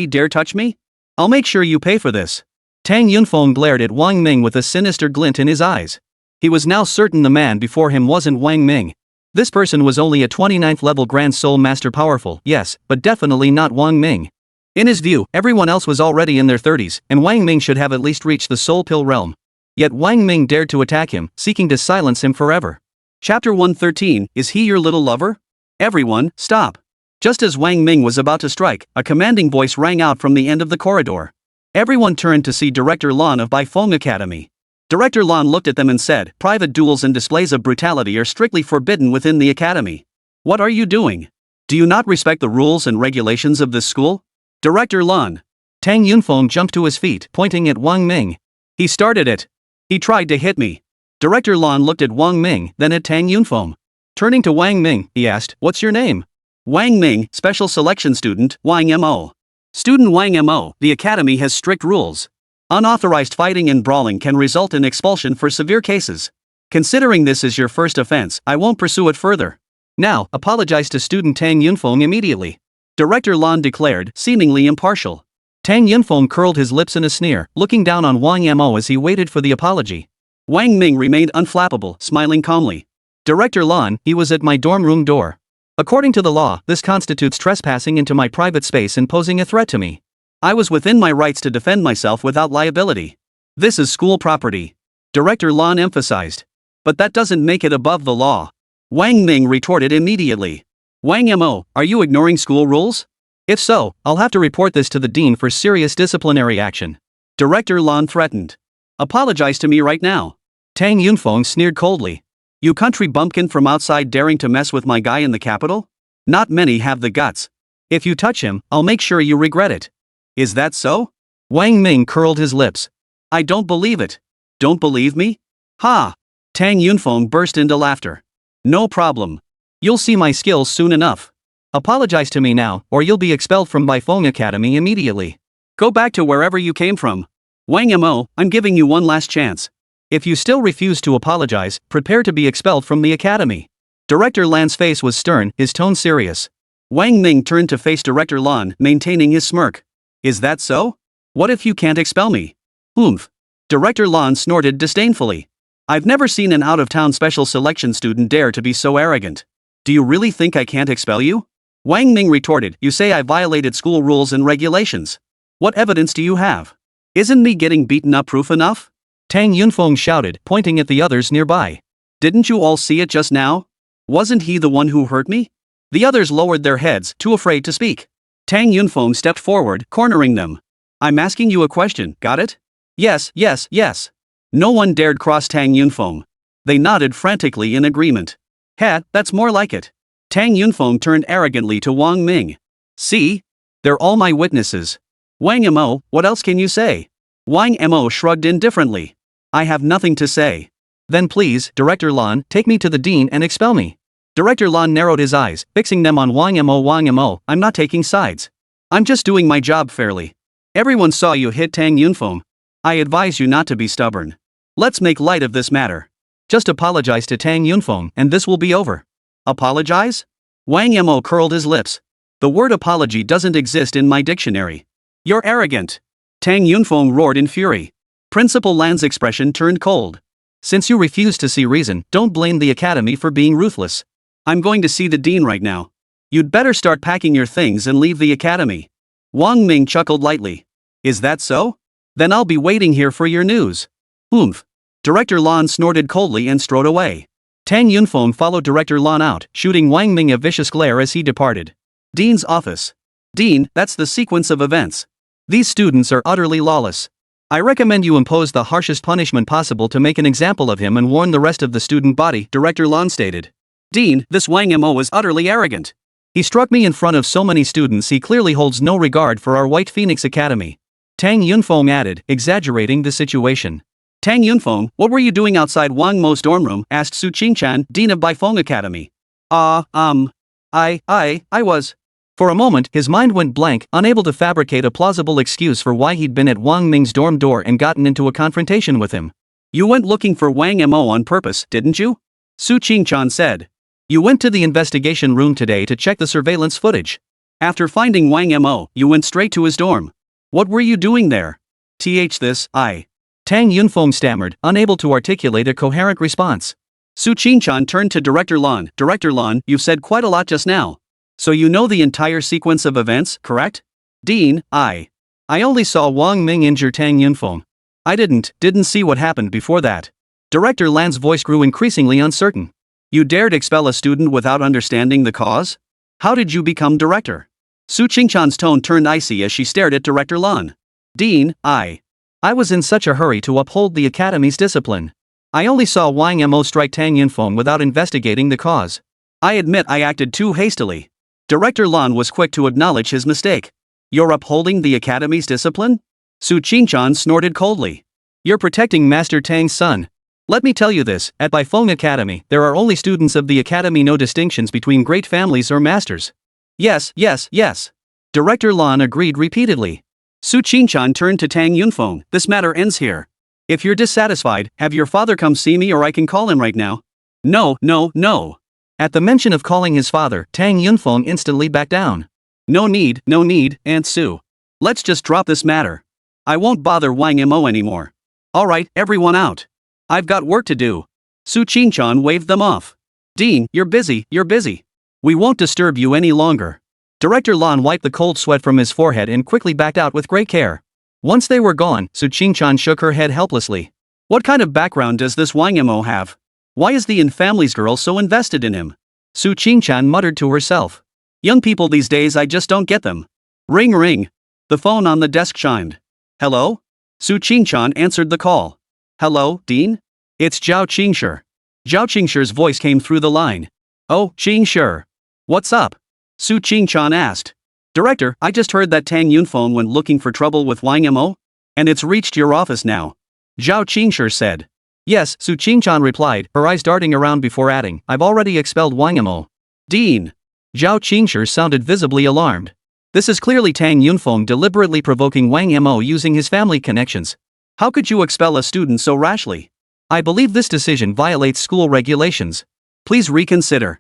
dare touch me? I'll make sure you pay for this." Tang Yunfeng glared at Wang Ming with a sinister glint in his eyes. He was now certain the man before him wasn't Wang Ming. This person was only a 29th level Grand Soul Master, powerful, yes, but definitely not Wang Ming. In his view, everyone else was already in their 30s, and Wang Ming should have at least reached the Soul Pill realm. Yet Wang Ming dared to attack him, seeking to silence him forever. Chapter 113, Is He Your Little Lover? Everyone, stop. Just as Wang Ming was about to strike, a commanding voice rang out from the end of the corridor. Everyone turned to see Director Lan of Baifeng Academy. Director Lan looked at them and said, "Private duels and displays of brutality are strictly forbidden within the academy. What are you doing? Do you not respect the rules and regulations of this school?" Director Lan. Tang Yunfeng jumped to his feet, pointing at Wang Ming. "He started it. He tried to hit me." Director Lan looked at Wang Ming, then at Tang Yunfeng. Turning to Wang Ming, he asked, "What's your name?" Wang Ming, Special Selection Student, Wang Mo. Student Wang Mo, the academy has strict rules. Unauthorized fighting and brawling can result in expulsion for severe cases. Considering this is your first offense, I won't pursue it further. Now, apologize to student Tang Yunfeng immediately. Director Lan declared, seemingly impartial. Tang Yunfeng curled his lips in a sneer, looking down on Wang Mo as he waited for the apology. Wang Ming remained unflappable, smiling calmly. Director Lan, he was at my dorm room door. According to the law, this constitutes trespassing into my private space and posing a threat to me. I was within my rights to defend myself without liability. This is school property. Director Lan emphasized. But that doesn't make it above the law. Wang Ming retorted immediately. Wang Mo, are you ignoring school rules? If so, I'll have to report this to the dean for serious disciplinary action. Director Lan threatened. Apologize to me right now. Tang Yunfeng sneered coldly. You country bumpkin from outside daring to mess with my guy in the capital? Not many have the guts. If you touch him, I'll make sure you regret it. Is that so? Wang Ming curled his lips. I don't believe it. Don't believe me? Ha! Tang Yunfeng burst into laughter. No problem. You'll see my skills soon enough. Apologize to me now, or you'll be expelled from Baifeng Academy immediately. Go back to wherever you came from. Wang Mo, I'm giving you one last chance. If you still refuse to apologize, prepare to be expelled from the academy. Director Lan's face was stern, his tone serious. Wang Ming turned to face Director Lan, maintaining his smirk. Is that so? What if you can't expel me? Oomph. Director Lon snorted disdainfully. I've never seen an out-of-town special selection student dare to be so arrogant. Do you really think I can't expel you? Wang Ming retorted, you say I violated school rules and regulations. What evidence do you have? Isn't me getting beaten up proof enough? Tang Yunfeng shouted, pointing at the others nearby. Didn't you all see it just now? Wasn't he the one who hurt me? The others lowered their heads, too afraid to speak. Tang Yunfeng stepped forward, cornering them. I'm asking you a question, got it? Yes, yes, yes. No one dared cross Tang Yunfeng. They nodded frantically in agreement. That's more like it. Tang Yunfeng turned arrogantly to Wang Ming. See? They're all my witnesses. Wang Mo, what else can you say? Wang Mo shrugged indifferently. I have nothing to say. Then please, Director Lon, take me to the dean and expel me. Director Lon narrowed his eyes, fixing them on Wang Mo, I'm not taking sides. I'm just doing my job fairly. Everyone saw you hit Tang Yunfeng. I advise you not to be stubborn. Let's make light of this matter. Just apologize to Tang Yunfeng and this will be over. Apologize? Wang Mo curled his lips. The word apology doesn't exist in my dictionary. You're arrogant. Tang Yunfeng roared in fury. Principal Lan's expression turned cold. Since you refuse to see reason, don't blame the academy for being ruthless. I'm going to see the dean right now. You'd better start packing your things and leave the academy. Wang Ming chuckled lightly. Is that so? Then I'll be waiting here for your news. Oomph. Director Lon snorted coldly and strode away. Tang Yunfeng followed Director Lon out, shooting Wang Ming a vicious glare as he departed. Dean's office. Dean, that's the sequence of events. These students are utterly lawless. I recommend you impose the harshest punishment possible to make an example of him and warn the rest of the student body, Director Lon stated. Dean, this Wang Mo is utterly arrogant. He struck me in front of so many students he clearly holds no regard for our White Phoenix Academy. Tang Yunfeng added, exaggerating the situation. Tang Yunfeng, what were you doing outside Wang Mo's dorm room? Asked Su Qingchan, Dean of Baifeng Academy. I was. For a moment, his mind went blank, unable to fabricate a plausible excuse for why he'd been at Wang Ming's dorm door and gotten into a confrontation with him. You went looking for Wang Mo on purpose, didn't you? Su Qingchan said. You went to the investigation room today to check the surveillance footage. After finding Wang Mo, you went straight to his dorm. What were you doing there? Tang Yunfeng stammered, unable to articulate a coherent response. Su Qingchan turned to Director Lon. Director Lon, you've said quite a lot just now. So you know the entire sequence of events, correct? Dean, I only saw Wang Ming injure Tang Yunfeng. I didn't see what happened before that. Director Lan's voice grew increasingly uncertain. You dared expel a student without understanding the cause? How did you become director? Su Qingchan's tone turned icy as she stared at Director Lon. Dean, I was in such a hurry to uphold the academy's discipline. I only saw Wang Mo strike Tang Yunfeng without investigating the cause. I admit I acted too hastily. Director Lon was quick to acknowledge his mistake. You're upholding the academy's discipline? Su Qingchan snorted coldly. You're protecting Master Tang's son. Let me tell you this, at Baifeng Academy, there are only students of the academy, no distinctions between great families or masters. Yes. Director Lon agreed repeatedly. Su Qingchan turned to Tang Yunfeng. This matter ends here. If you're dissatisfied, have your father come see me or I can call him right now. No. At the mention of calling his father, Tang Yunfeng instantly backed down. No need, Aunt Su. Let's just drop this matter. I won't bother Wang Mo anymore. Alright, everyone out. I've got work to do. Su Qingchan waved them off. Dean, you're busy. We won't disturb you any longer. Director Lon wiped the cold sweat from his forehead and quickly backed out with great care. Once they were gone, Su Qingchan shook her head helplessly. What kind of background does this Wang Mo have? Why is the in-family's girl so invested in him? Su Qingchan muttered to herself. Young people these days, I just don't get them. Ring. The phone on the desk chimed. Hello? Su Qingchan answered the call. Hello, Dean? It's Zhao Qingshi. Zhao Qingshi's voice came through the line. Oh, Qingshi. What's up? Su Qingchan asked. Director, I just heard that Tang Yunfeng went looking for trouble with Wang Mo? And it's reached your office now. Zhao Qingshi said. Yes, Su Qingchan replied, her eyes darting around before adding, I've already expelled Wang Mo. Dean. Zhao Qingshi sounded visibly alarmed. This is clearly Tang Yunfeng deliberately provoking Wang Mo using his family connections. How could you expel a student so rashly? I believe this decision violates school regulations. Please reconsider.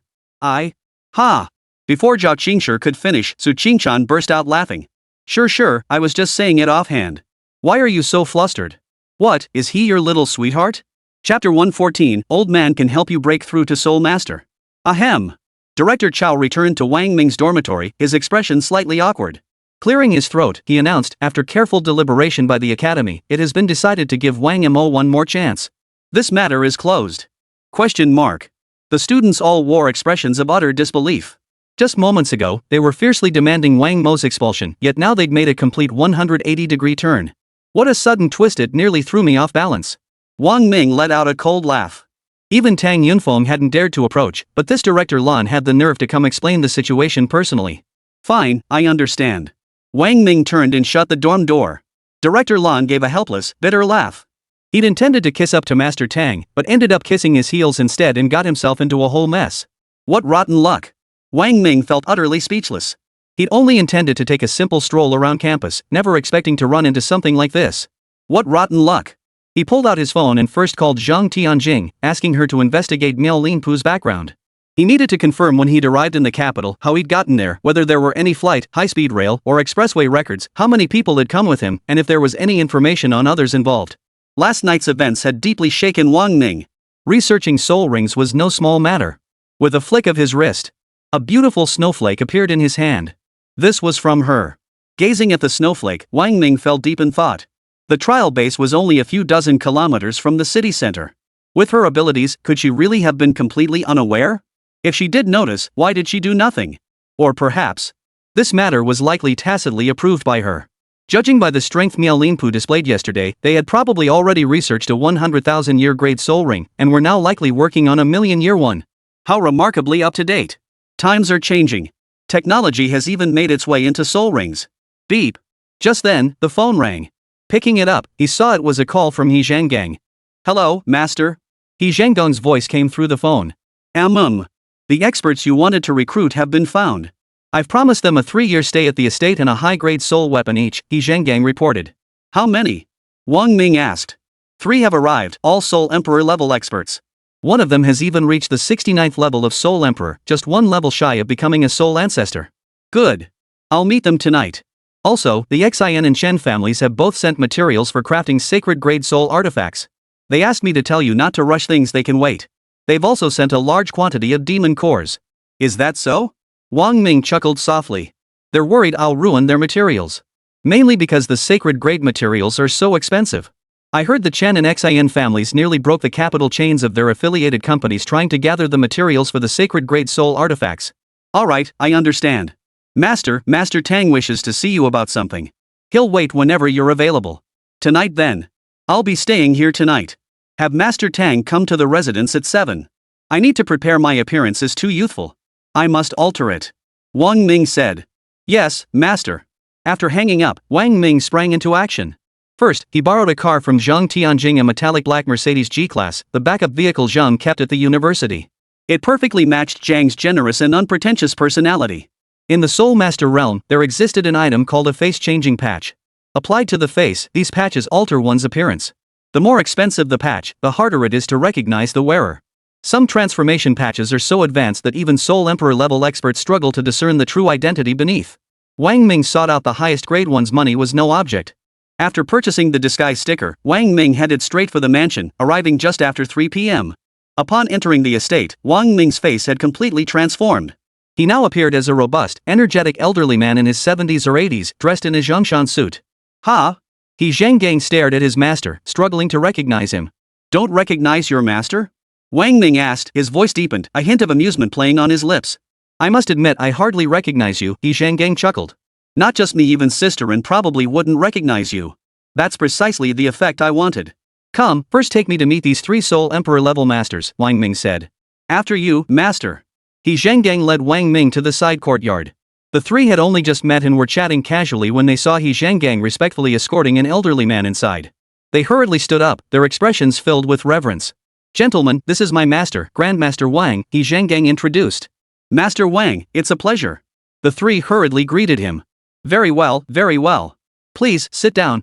Before Zhao Qingshi could finish, Su Qingchan burst out laughing. Sure, I was just saying it offhand. Why are you so flustered? What, is he your little sweetheart? Chapter 114, Old Man Can Help You Break Through to Soul Master. Ahem. Director Chow returned to Wang Ming's dormitory, his expression slightly awkward. Clearing his throat, he announced, after careful deliberation by the academy, it has been decided to give Wang Mo one more chance. This matter is closed. Question mark. The students all wore expressions of utter disbelief. Just moments ago, they were fiercely demanding Wang Mo's expulsion, yet now they'd made a complete 180-degree turn. What a sudden twist, it nearly threw me off balance. Wang Ming let out a cold laugh. Even Tang Yunfeng hadn't dared to approach, but this Director Lan had the nerve to come explain the situation personally. Fine, I understand. Wang Ming turned and shut the dorm door. Director Lan gave a helpless, bitter laugh. He'd intended to kiss up to Master Tang, but ended up kissing his heels instead and got himself into a whole mess. What rotten luck. Wang Ming felt utterly speechless. He'd only intended to take a simple stroll around campus, never expecting to run into something like this. What rotten luck. He pulled out his phone and first called Zhang Tianjing, asking her to investigate Miao Linpu's background. He needed to confirm when he'd arrived in the capital, how he'd gotten there, whether there were any flight, high-speed rail, or expressway records, how many people had come with him, and if there was any information on others involved. Last night's events had deeply shaken Wang Ming. Researching soul rings was no small matter. With a flick of his wrist, a beautiful snowflake appeared in his hand. This was from her. Gazing at the snowflake, Wang Ming fell deep in thought. The trial base was only a few dozen kilometers from the city center. With her abilities, could she really have been completely unaware? If she did notice, why did she do nothing? Or perhaps, this matter was likely tacitly approved by her. Judging by the strength Miao Linpu displayed yesterday, they had probably already researched a 100,000-year grade soul ring, and were now likely working on a million-year one. How remarkably up to date. Times are changing. Technology has even made its way into soul rings. Beep. Just then, the phone rang. Picking it up, he saw it was a call from He Zhanggang. Hello, Master. He Zhanggang's voice came through the phone. The experts you wanted to recruit have been found. I've promised them a 3-year stay at the estate and a high-grade soul weapon each, He Zhanggang reported. How many? Wang Ming asked. 3 have arrived, all Soul Emperor level experts. One of them has even reached the 69th level of Soul Emperor, just 1 level shy of becoming a Soul Ancestor. Good. I'll meet them tonight. Also, the Xin and Shen families have both sent materials for crafting sacred-grade soul artifacts. They asked me to tell you not to rush things, they can wait. They've also sent a large quantity of demon cores. Is that so? Wang Ming chuckled softly. They're worried I'll ruin their materials. Mainly because the sacred-grade materials are so expensive. I heard the Chen and Xin families nearly broke the capital chains of their affiliated companies trying to gather the materials for the sacred-grade soul artifacts. Alright, I understand. Master Tang wishes to see you about something. He'll wait whenever you're available. Tonight then. I'll be staying here tonight. Have Master Tang come to the residence at 7. I need to prepare, my appearance is too youthful. I must alter it. Wang Ming said. Yes, Master. After hanging up, Wang Ming sprang into action. First, he borrowed a car from Zhang Tianjing, a metallic black Mercedes G-Class, the backup vehicle Zhang kept at the university. It perfectly matched Zhang's generous and unpretentious personality. In the Soul Master realm, there existed an item called a face-changing patch. Applied to the face, these patches alter one's appearance. The more expensive the patch, the harder it is to recognize the wearer. Some transformation patches are so advanced that even Soul Emperor level experts struggle to discern the true identity beneath. Wang Ming sought out the highest grade one's money was no object. After purchasing the disguise sticker, Wang Ming headed straight for the mansion, arriving just after 3 p.m. Upon entering the estate, Wang Ming's face had completely transformed. He now appeared as a robust, energetic elderly man in his 70s or 80s, dressed in a Zhongshan suit. Ha! He Zhanggang stared at his master, struggling to recognize him. Don't recognize your master? Wang Ming asked, his voice deepened, a hint of amusement playing on his lips. I must admit I hardly recognize you, He Zhanggang chuckled. Not just me, even Sister Ren probably wouldn't recognize you. That's precisely the effect I wanted. Come, first take me to meet these 3 Soul Emperor level masters, Wang Ming said. After you, Master. He Zhanggang led Wang Ming to the side courtyard. The 3 had only just met and were chatting casually when they saw He Zhanggang respectfully escorting an elderly man inside. They hurriedly stood up, their expressions filled with reverence. Gentlemen, this is my master, Grandmaster Wang, He Zhanggang introduced. Master Wang, it's a pleasure. The 3 hurriedly greeted him. Very well, very well. Please, sit down,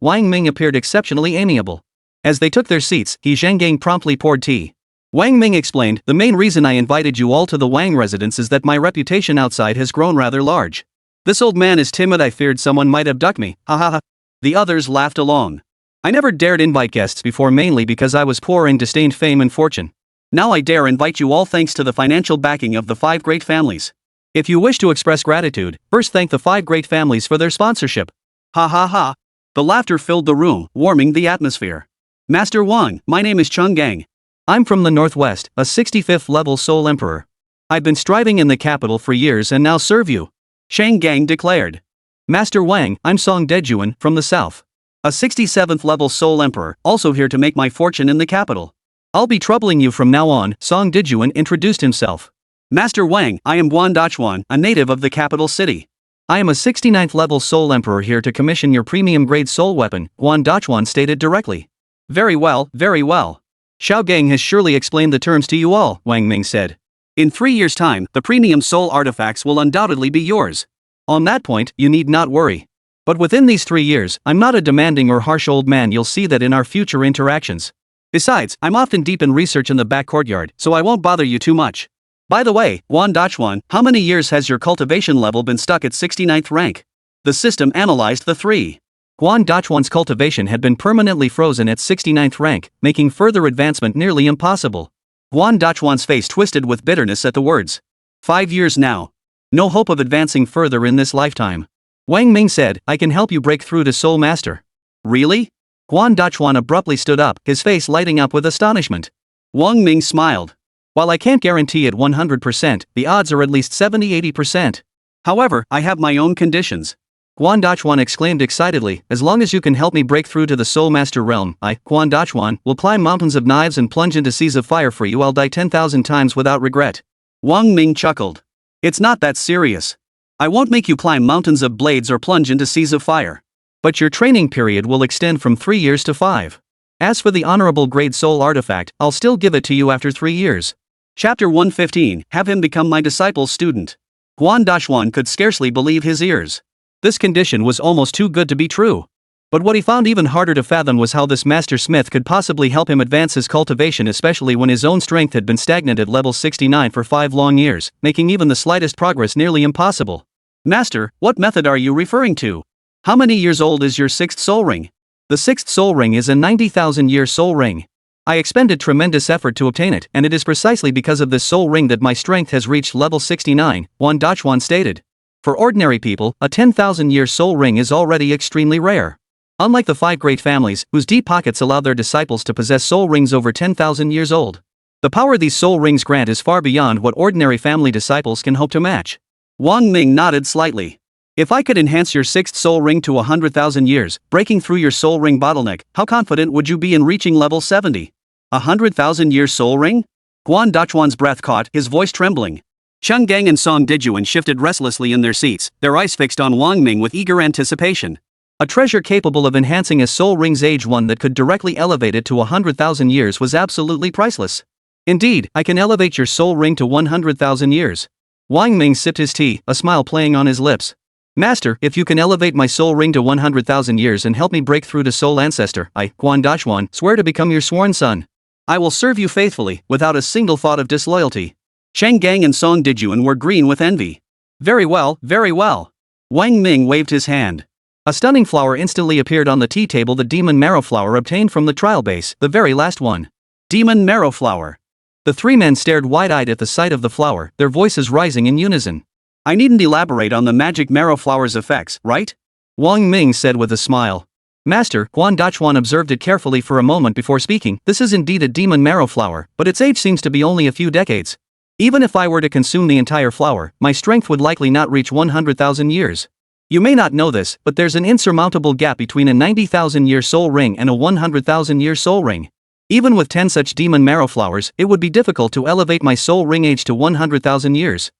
Wang Ming appeared exceptionally amiable. As they took their seats, He Zhanggang promptly poured tea. Wang Ming explained, the main reason I invited you all to the Wang residence is that my reputation outside has grown rather large. This old man is timid, I feared someone might abduct me, ha ha ha. The others laughed along. I never dared invite guests before, mainly because I was poor and disdained fame and fortune. Now I dare invite you all thanks to the financial backing of the 5 great families. If you wish to express gratitude, first thank the 5 great families for their sponsorship. Ha ha ha. The laughter filled the room, warming the atmosphere. Master Wang, my name is Chung Gang. I'm from the Northwest, a 65th level Soul Emperor. I've been striving in the capital for years and now serve you. Shang Gang declared. Master Wang, I'm Song Dejuan, from the South. A 67th level Soul Emperor, also here to make my fortune in the capital. I'll be troubling you from now on, Song Dejuan introduced himself. Master Wang, I am Guan Dachuan, a native of the capital city. I am a 69th level Soul Emperor here to commission your premium grade soul weapon, Guan Dachuan stated directly. Very well, very well. Xiao Gang has surely explained the terms to you all, Wang Ming said. In 3 years' time, the premium soul artifacts will undoubtedly be yours. On that point, you need not worry. But within these 3 years, I'm not a demanding or harsh old man. You'll see that in our future interactions. Besides, I'm often deep in research in the back courtyard, so I won't bother you too much. By the way, Guan Dachuan, how many years has your cultivation level been stuck at 69th rank? The system analyzed the 3. Guan Dachuan's cultivation had been permanently frozen at 69th rank, making further advancement nearly impossible. Guan Dachuan's face twisted with bitterness at the words. 5 years now. No hope of advancing further in this lifetime. Wang Ming said, I can help you break through to Soul Master. Really? Guan Dachuan abruptly stood up, his face lighting up with astonishment. Wang Ming smiled. While I can't guarantee it 100%, the odds are at least 70-80%. However, I have my own conditions. Guan Dachuan exclaimed excitedly, as long as you can help me break through to the Soul Master realm, I, Guan Dachuan, will climb mountains of knives and plunge into seas of fire for you. I'll die 10,000 times without regret. Wang Ming chuckled. It's not that serious. I won't make you climb mountains of blades or plunge into seas of fire. But your training period will extend from 3 years to 5. As for the honorable grade soul artifact, I'll still give it to you after 3 years. Chapter 115, Have him become my disciple's student. Guan Dachuan could scarcely believe his ears. This condition was almost too good to be true. But what he found even harder to fathom was how this master smith could possibly help him advance his cultivation, especially when his own strength had been stagnant at level 69 for 5 long years, making even the slightest progress nearly impossible. Master, what method are you referring to? How many years old is your 6th soul ring? The 6th soul ring is a 90,000-year soul ring. I expended tremendous effort to obtain it, and it is precisely because of this soul ring that my strength has reached level 69, Guan Dachuan stated. For ordinary people, a 10,000-year soul ring is already extremely rare. Unlike the 5 great families, whose deep pockets allow their disciples to possess soul rings over 10,000 years old. The power these soul rings grant is far beyond what ordinary family disciples can hope to match. Wang Ming nodded slightly. If I could enhance your 6th soul ring to 100,000 years, breaking through your soul ring bottleneck, how confident would you be in reaching level 70? 100,000-year soul ring? Guan Dachuan's breath caught, his voice trembling. Cheng Gang and Song Dejuan shifted restlessly in their seats, their eyes fixed on Wang Ming with eager anticipation. A treasure capable of enhancing a soul ring's age, one that could directly elevate it to 100,000 years, was absolutely priceless. Indeed, I can elevate your soul ring to 100,000 years. Wang Ming sipped his tea, a smile playing on his lips. Master, if you can elevate my soul ring to 100,000 years and help me break through to Soul Ancestor, I, Guan Dachuan, swear to become your sworn son. I will serve you faithfully, without a single thought of disloyalty. Cheng Gang and Song Dejuan were green with envy. Very well, very well. Wang Ming waved his hand. A stunning flower instantly appeared on the tea table, the demon marrow flower obtained from the trial base, the very last one. Demon marrow flower. The 3 men stared wide-eyed at the sight of the flower, their voices rising in unison. I needn't elaborate on the magic marrow flower's effects, right? Wang Ming said with a smile. Master, Guan Dachuan observed it carefully for a moment before speaking. This is indeed a demon marrow flower, but its age seems to be only a few decades. Even if I were to consume the entire flower, my strength would likely not reach 100,000 years. You may not know this, but there's an insurmountable gap between a 90,000-year soul ring and a 100,000-year soul ring. Even with 10 such demon marrow flowers, it would be difficult to elevate my soul ring age to 100,000 years.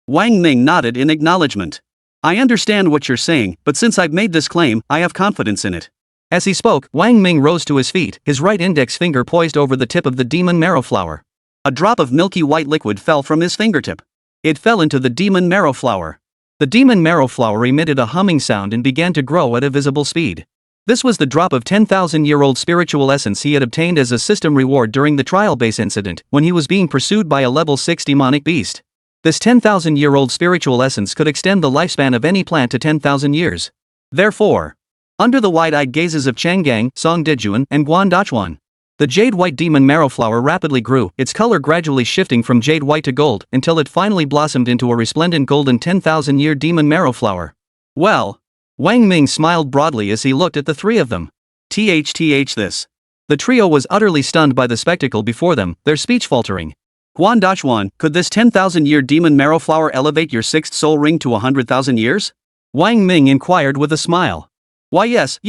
Wang Ming nodded in acknowledgement. I understand what you're saying, but since I've made this claim, I have confidence in it. As he spoke, Wang Ming rose to his feet, his right index finger poised over the tip of the demon marrow flower. A drop of milky white liquid fell from his fingertip. It fell into the demon marrow flower. The demon marrow flower emitted a humming sound and began to grow at a visible speed. This was the drop of 10,000-year-old spiritual essence he had obtained as a system reward during the trial base incident, when he was being pursued by a level 6 demonic beast. This 10,000-year-old spiritual essence could extend the lifespan of any plant to 10,000 years. Therefore, under the wide-eyed gazes of Chang Gang, Song Dijuan, and Guan Dachuan. The jade-white demon marrow flower rapidly grew, its color gradually shifting from jade-white to gold until it finally blossomed into a resplendent golden 10,000-year demon marrow flower. Well, Wang Ming smiled broadly as he looked at the three of them. This. The trio was utterly stunned by the spectacle before them, their speech faltering. Guan Dachuan, could this 10,000-year demon marrow flower elevate your sixth soul ring to 100,000 years? Wang Ming inquired with a smile. Why yes.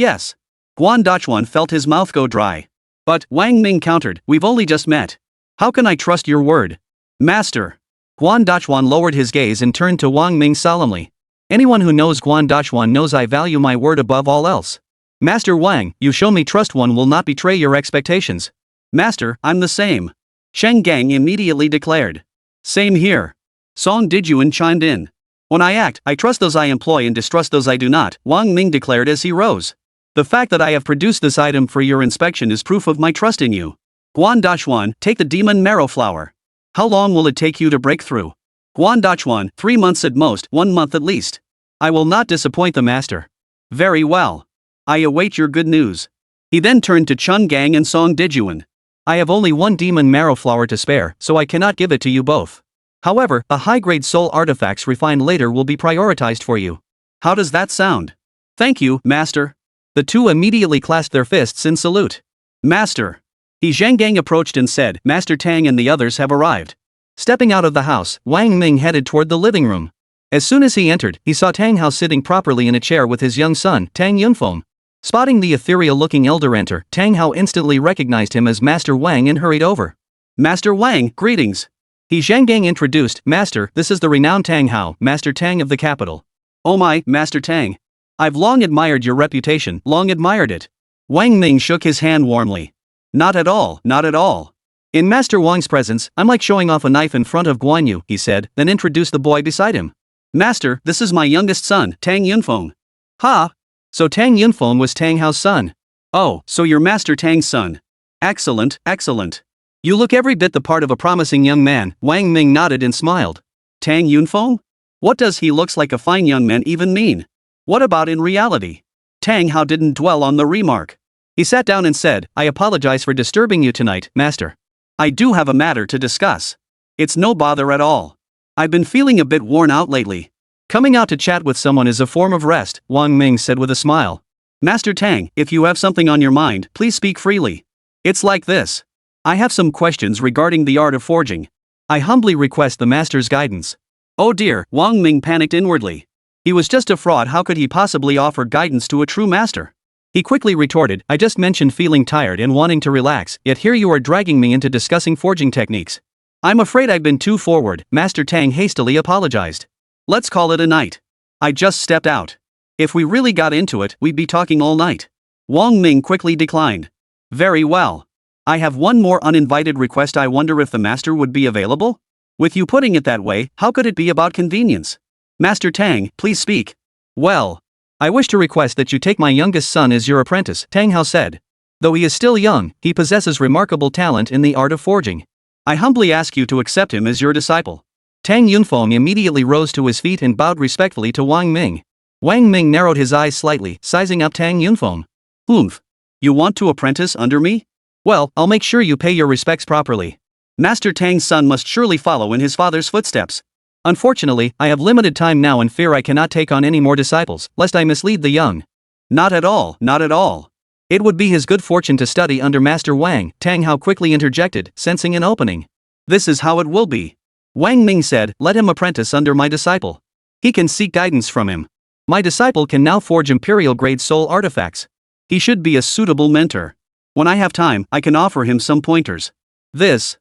Guan Dachuan felt his mouth go dry. But, Wang Ming countered, we've only just met. How can I trust your word? Master. Guan Dachuan lowered his gaze and turned to Wang Ming solemnly. Anyone who knows Guan Dachuan knows I value my word above all else. Master Wang, you show me trust, one will not betray your expectations. Master, I'm the same. Sheng Gang immediately declared. Same here. Song Dijuan chimed in. When I act, I trust those I employ and distrust those I do not, Wang Ming declared as he rose. The fact that I have produced this item for your inspection is proof of my trust in you. Guan Dachuan, take the demon marrow flower. How long will it take you to break through? Guan Dachuan, 3 months at most, 1 month at least. I will not disappoint the master. Very well. I await your good news. He then turned to Chun Gang and Song Dijuan. I have only 1 demon marrow flower to spare, so I cannot give it to you both. However, the high-grade soul artifacts refined later will be prioritized for you. How does that sound? Thank you, master. The two immediately clasped their fists in salute. Master. He Zhanggang approached and said, Master Tang and the others have arrived. Stepping out of the house, Wang Ming headed toward the living room. As soon as he entered, he saw Tang Hao sitting properly in a chair with his young son, Tang Yunfeng. Spotting the ethereal-looking elder enter, Tang Hao instantly recognized him as Master Wang and hurried over. Master Wang, greetings. He Zhanggang introduced, Master, this is the renowned Tang Hao, Master Tang of the capital. Oh my, Master Tang. I've long admired your reputation, long admired it. Wang Ming shook his hand warmly. Not at all, not at all. In Master Wang's presence, I'm like showing off a knife in front of Guan Yu, he said, then introduced the boy beside him. Master, this is my youngest son, Tang Yunfeng. Ha! So Tang Yunfeng was Tang Hao's son. Oh, so you're Master Tang's son. Excellent, excellent. You look every bit the part of a promising young man, Wang Ming nodded and smiled. Tang Yunfeng? What does he looks like a fine young man even mean? What about in reality? Tang Hao didn't dwell on the remark. He sat down and said, I apologize for disturbing you tonight, Master. I do have a matter to discuss. It's no bother at all. I've been feeling a bit worn out lately. Coming out to chat with someone is a form of rest, Wang Ming said with a smile. Master Tang, if you have something on your mind, please speak freely. It's like this. I have some questions regarding the art of forging. I humbly request the master's guidance. Oh dear, Wang Ming panicked inwardly. He was just a fraud, how could he possibly offer guidance to a true master? He quickly retorted, I just mentioned feeling tired and wanting to relax, yet here you are dragging me into discussing forging techniques. I'm afraid I've been too forward, Master Tang hastily apologized. Let's call it a night. I just stepped out. If we really got into it, we'd be talking all night. Wang Ming quickly declined. Very well. I have one more uninvited request. I wonder if the master would be available? With you putting it that way, how could it be about convenience? Master Tang, please speak. Well, I wish to request that you take my youngest son as your apprentice, Tang Hao said. Though he is still young, he possesses remarkable talent in the art of forging. I humbly ask you to accept him as your disciple. Tang Yunfeng immediately rose to his feet and bowed respectfully to Wang Ming. Wang Ming narrowed his eyes slightly, sizing up Tang Yunfeng. Oomph. You want to apprentice under me? Well, I'll make sure you pay your respects properly. Master Tang's son must surely follow in his father's footsteps. Unfortunately, I have limited time now and fear I cannot take on any more disciples, lest I mislead the young. Not at all, not at all. It would be his good fortune to study under Master Wang, Tang Hao quickly interjected, sensing an opening. This is how it will be. Wang Ming said, let him apprentice under my disciple. He can seek guidance from him. My disciple can now forge imperial-grade soul artifacts. He should be a suitable mentor. When I have time, I can offer him some pointers. This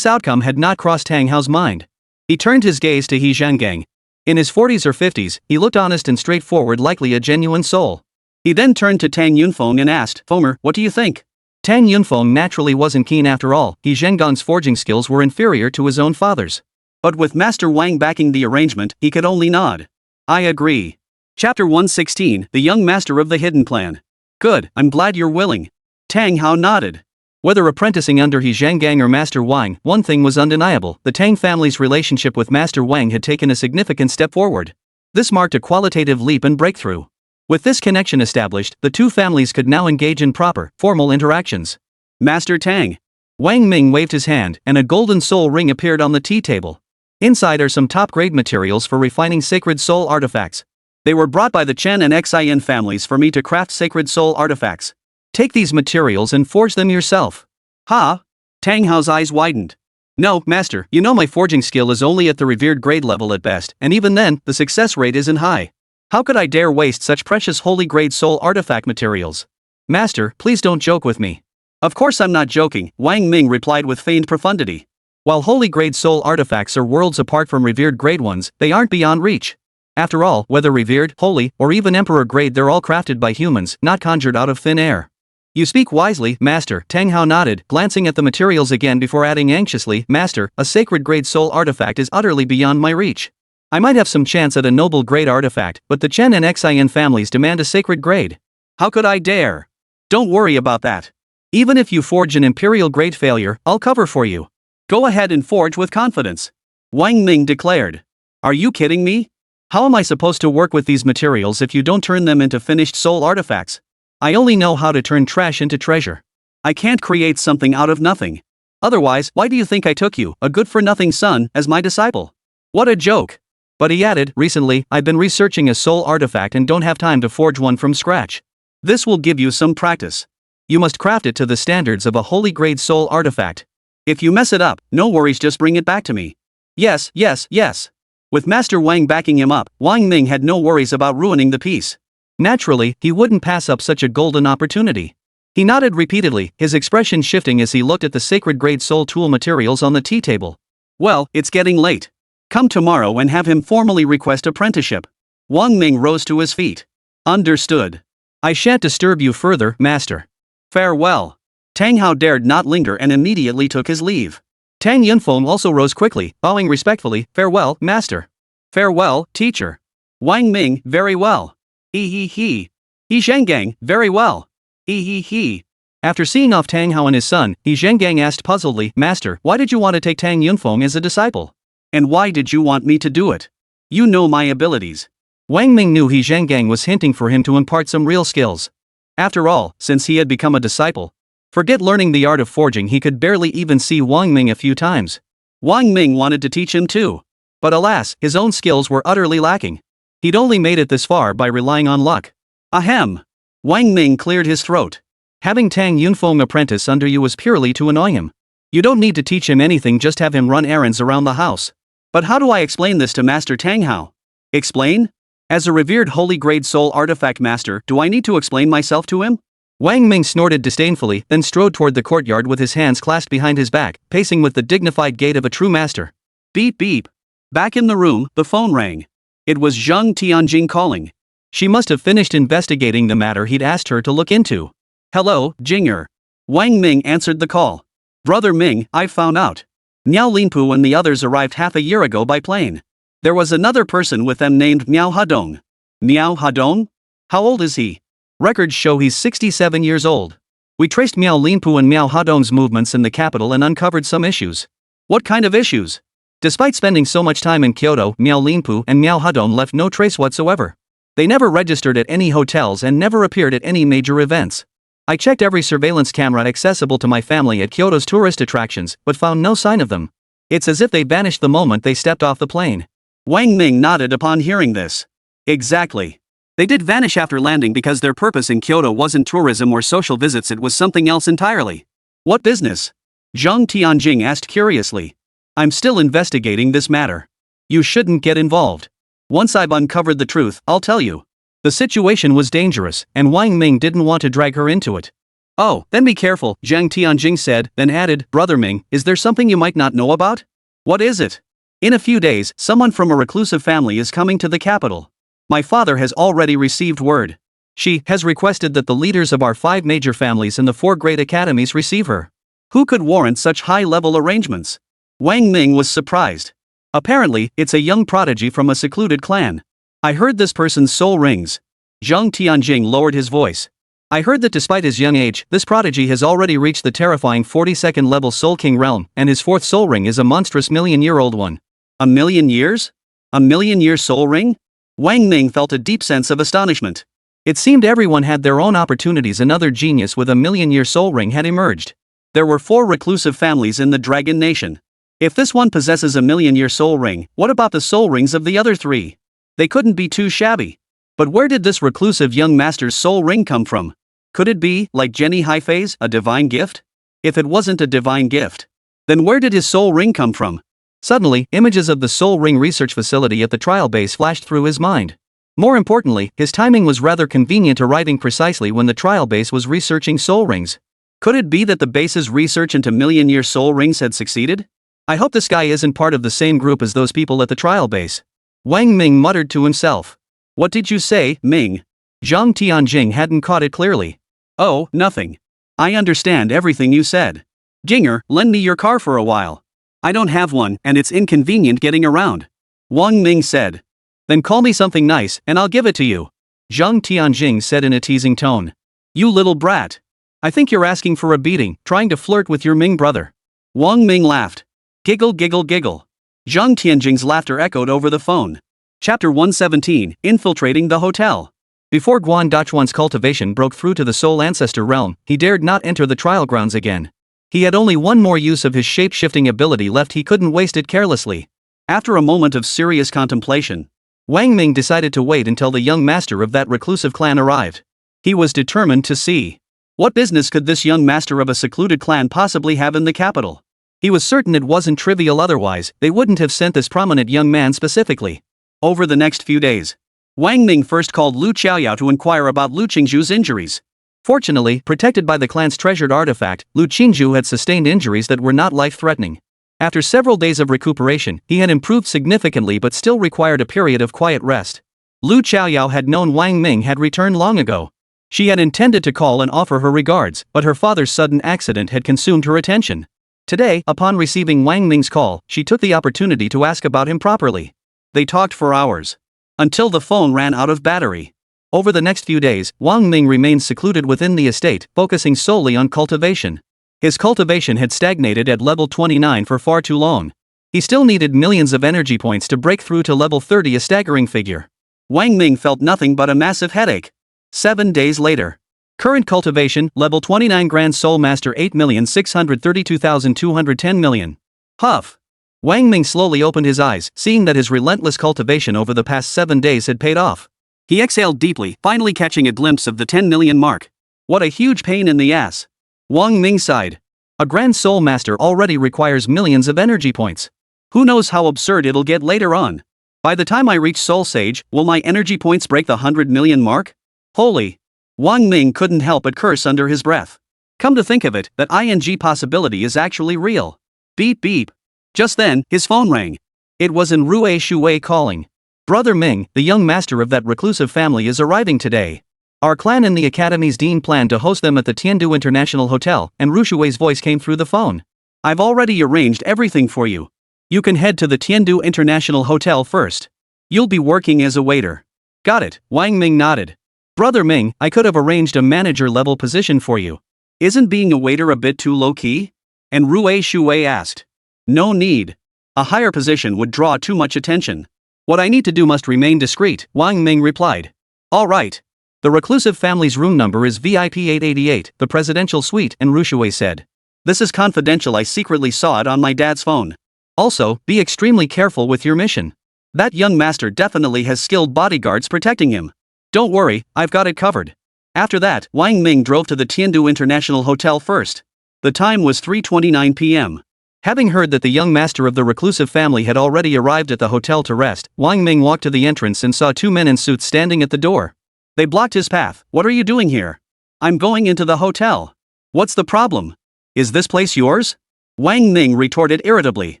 outcome had not crossed Tang Hao's mind. He turned his gaze to He Zhanggang. In his 40s or 50s, he looked honest and straightforward, likely a genuine soul. He then turned to Tang Yunfeng and asked, Fomer, what do you think? Tang Yunfeng naturally wasn't keen after all. He Zhenggang's forging skills were inferior to his own father's. But with Master Wang backing the arrangement, he could only nod. I agree. Chapter 116, The Young Master of the Hidden Plan. Good, I'm glad you're willing. Tang Hao nodded. Whether apprenticing under He Zhanggang or Master Wang, one thing was undeniable, the Tang family's relationship with Master Wang had taken a significant step forward. This marked a qualitative leap and breakthrough. With this connection established, the two families could now engage in proper, formal interactions. Master Tang. Wang Ming waved his hand, and a golden soul ring appeared on the tea table. Inside are some top-grade materials for refining sacred soul artifacts. They were brought by the Chen and Xin families for me to craft sacred soul artifacts. Take these materials and forge them yourself. Ha! Tang Hao's eyes widened. No, master, you know my forging skill is only at the revered grade level at best, and even then, the success rate isn't high. How could I dare waste such precious holy grade soul artifact materials? Master, please don't joke with me. Of course I'm not joking, Wang Ming replied with feigned profundity. While holy grade soul artifacts are worlds apart from revered grade ones, they aren't beyond reach. After all, whether revered, holy, or even emperor grade, they're all crafted by humans, not conjured out of thin air. You speak wisely, master, Tang Hao nodded, glancing at the materials again before adding anxiously, master, a sacred grade soul artifact is utterly beyond my reach. I might have some chance at a noble grade artifact, but the Chen and Xin families demand a sacred grade. How could I dare? Don't worry about that. Even if you forge an imperial grade failure, I'll cover for you. Go ahead and forge with confidence. Wang Ming declared. Are you kidding me? How am I supposed to work with these materials if you don't turn them into finished soul artifacts? I only know how to turn trash into treasure. I can't create something out of nothing. Otherwise, why do you think I took you, a good-for-nothing son, as my disciple? What a joke. But he added, recently, I've been researching a soul artifact and don't have time to forge one from scratch. This will give you some practice. You must craft it to the standards of a holy grade soul artifact. If you mess it up, no worries, just bring it back to me. Yes, yes, yes. With Master Wang backing him up, Wang Ming had no worries about ruining the piece. Naturally, he wouldn't pass up such a golden opportunity. He nodded repeatedly, his expression shifting as he looked at the sacred grade soul tool materials on the tea table. Well, it's getting late. Come tomorrow and have him formally request apprenticeship. Wang Ming rose to his feet. Understood. I shan't disturb you further, master. Farewell. Tang Hao dared not linger and immediately took his leave. Tang Yunfeng also rose quickly, bowing respectfully, farewell, master. Farewell, teacher. Wang Ming, very well. He Zhenggang, very well. He. After seeing off Tang Hao and his son, Zhenggang asked puzzledly, master, why did you want to take Tang Yunfeng as a disciple? And why did you want me to do it? You know my abilities. Wang Ming knew Zhenggang was hinting for him to impart some real skills. After all, since he had become a disciple, forget learning the art of forging, he could barely even see Wang Ming a few times. Wang Ming wanted to teach him too. But alas, his own skills were utterly lacking. He'd only made it this far by relying on luck. Ahem. Wang Ming cleared his throat. Having Tang Yunfeng apprentice under you was purely to annoy him. You don't need to teach him anything, just have him run errands around the house. But how do I explain this to Master Tang Hao? Explain? As a revered holy grade soul artifact master, do I need to explain myself to him? Wang Ming snorted disdainfully, then strode toward the courtyard with his hands clasped behind his back, pacing with the dignified gait of a true master. Beep beep. Back in the room, the phone rang. It was Zheng Tianjing calling. She must have finished investigating the matter he'd asked her to look into. Hello, Jinger. Wang Ming answered the call. Brother Ming, I've found out. Miao Linpu and the others arrived half a year ago by plane. There was another person with them named Miao Hadong. Miao Hadong? How old is he? Records show he's 67 years old. We traced Miao Linpu and Miao Hadong's movements in the capital and uncovered some issues. What kind of issues? Despite spending so much time in Kyoto, Miao Linpu and Miao Hadong left no trace whatsoever. They never registered at any hotels and never appeared at any major events. I checked every surveillance camera accessible to my family at Kyoto's tourist attractions, but found no sign of them. It's as if they vanished the moment they stepped off the plane. Wang Ming nodded upon hearing this. Exactly. They did vanish after landing because their purpose in Kyoto wasn't tourism or social visits, it was something else entirely. What business? Zheng Tianjing asked curiously. I'm still investigating this matter. You shouldn't get involved. Once I've uncovered the truth, I'll tell you. The situation was dangerous, and Wang Ming didn't want to drag her into it. Oh, then be careful, Zheng Tianjing said, then added, Brother Ming, is there something you might not know about? What is it? In a few days, someone from a reclusive family is coming to the capital. My father has already received word. She has requested that the leaders of our 5 major families and the 4 great academies receive her. Who could warrant such high-level arrangements? Wang Ming was surprised. Apparently, it's a young prodigy from a secluded clan. I heard this person's soul rings. Zheng Tianjing lowered his voice. I heard that despite his young age, this prodigy has already reached the terrifying 42nd level Soul King realm, and his 4th soul ring is a monstrous million-year-old one. A million years? A million-year soul ring? Wang Ming felt a deep sense of astonishment. It seemed everyone had their own opportunities. Another genius with a million-year soul ring had emerged. There were 4 reclusive families in the Dragon Nation. If this one possesses a million-year soul ring, what about the soul rings of the other 3? They couldn't be too shabby. But where did this reclusive young master's soul ring come from? Could it be, like Jenny Haifei's, a divine gift? If it wasn't a divine gift, then where did his soul ring come from? Suddenly, images of the soul ring research facility at the trial base flashed through his mind. More importantly, his timing was rather convenient, arriving precisely when the trial base was researching soul rings. Could it be that the base's research into million-year soul rings had succeeded? I hope this guy isn't part of the same group as those people at the trial base. Wang Ming muttered to himself. What did you say, Ming? Zhang Tianjing hadn't caught it clearly. Oh, nothing. I understand everything you said. Jinger, lend me your car for a while. I don't have one, and it's inconvenient getting around. Wang Ming said. Then call me something nice, and I'll give it to you. Zhang Tianjing said in a teasing tone. You little brat. I think you're asking for a beating, trying to flirt with your Ming brother. Wang Ming laughed. Giggle giggle giggle. Zhang Tianjing's laughter echoed over the phone. Chapter 117, Infiltrating the Hotel. Before Guan Dachuan's cultivation broke through to the Soul Ancestor realm, he dared not enter the trial grounds again. He had only one more use of his shape-shifting ability left. He couldn't waste it carelessly. After a moment of serious contemplation, Wang Ming decided to wait until the young master of that reclusive clan arrived. He was determined to see. What business could this young master of a secluded clan possibly have in the capital? He was certain it wasn't trivial, otherwise they wouldn't have sent this prominent young man specifically. Over the next few days, Wang Ming first called Lu Qiaoyao to inquire about Lu Qingzhu's injuries. Fortunately, protected by the clan's treasured artifact, Lu Qingzhu had sustained injuries that were not life-threatening. After several days of recuperation, he had improved significantly but still required a period of quiet rest. Lu Qiaoyao had known Wang Ming had returned long ago. She had intended to call and offer her regards, but her father's sudden accident had consumed her attention. Today, upon receiving Wang Ming's call, she took the opportunity to ask about him properly. They talked for hours. Until the phone ran out of battery. Over the next few days, Wang Ming remained secluded within the estate, focusing solely on cultivation. His cultivation had stagnated at level 29 for far too long. He still needed millions of energy points to break through to level 30, a staggering figure. Wang Ming felt nothing but a massive headache. 7 days later. Current cultivation, level 29, Grand Soul Master 8,632,210 million. Huff. Wang Ming slowly opened his eyes, seeing that his relentless cultivation over the past 7 days had paid off. He exhaled deeply, finally catching a glimpse of the 10 million mark. What a huge pain in the ass. Wang Ming sighed. A Grand Soul Master already requires millions of energy points. Who knows how absurd it'll get later on. By the time I reach Soul Sage, will my energy points break the 100 million mark? Holy. Wang Ming couldn't help but curse under his breath. Come to think of it, that ING possibility is actually real. Beep beep. Just then, his phone rang. It was Rue Shui calling. Brother Ming, the young master of that reclusive family, is arriving today. Our clan and the Academy's dean planned to host them at the Tiandu International Hotel, and Ru Shui's voice came through the phone. I've already arranged everything for you. You can head to the Tiandu International Hotel first. You'll be working as a waiter. Got it, Wang Ming nodded. Brother Ming, I could have arranged a manager-level position for you. Isn't being a waiter a bit too low-key? And Rue Shui asked. No need. A higher position would draw too much attention. What I need to do must remain discreet, Wang Ming replied. All right. The reclusive family's room number is VIP 888, the presidential suite, and Ru Shui said. This is confidential, I secretly saw it on my dad's phone. Also, be extremely careful with your mission. That young master definitely has skilled bodyguards protecting him. Don't worry, I've got it covered. After that, Wang Ming drove to the Tiandu International Hotel first. The time was 3:29 p.m. Having heard that the young master of the reclusive family had already arrived at the hotel to rest, Wang Ming walked to the entrance and saw 2 men in suits standing at the door. They blocked his path. What are you doing here? I'm going into the hotel. What's the problem? Is this place yours? Wang Ming retorted irritably.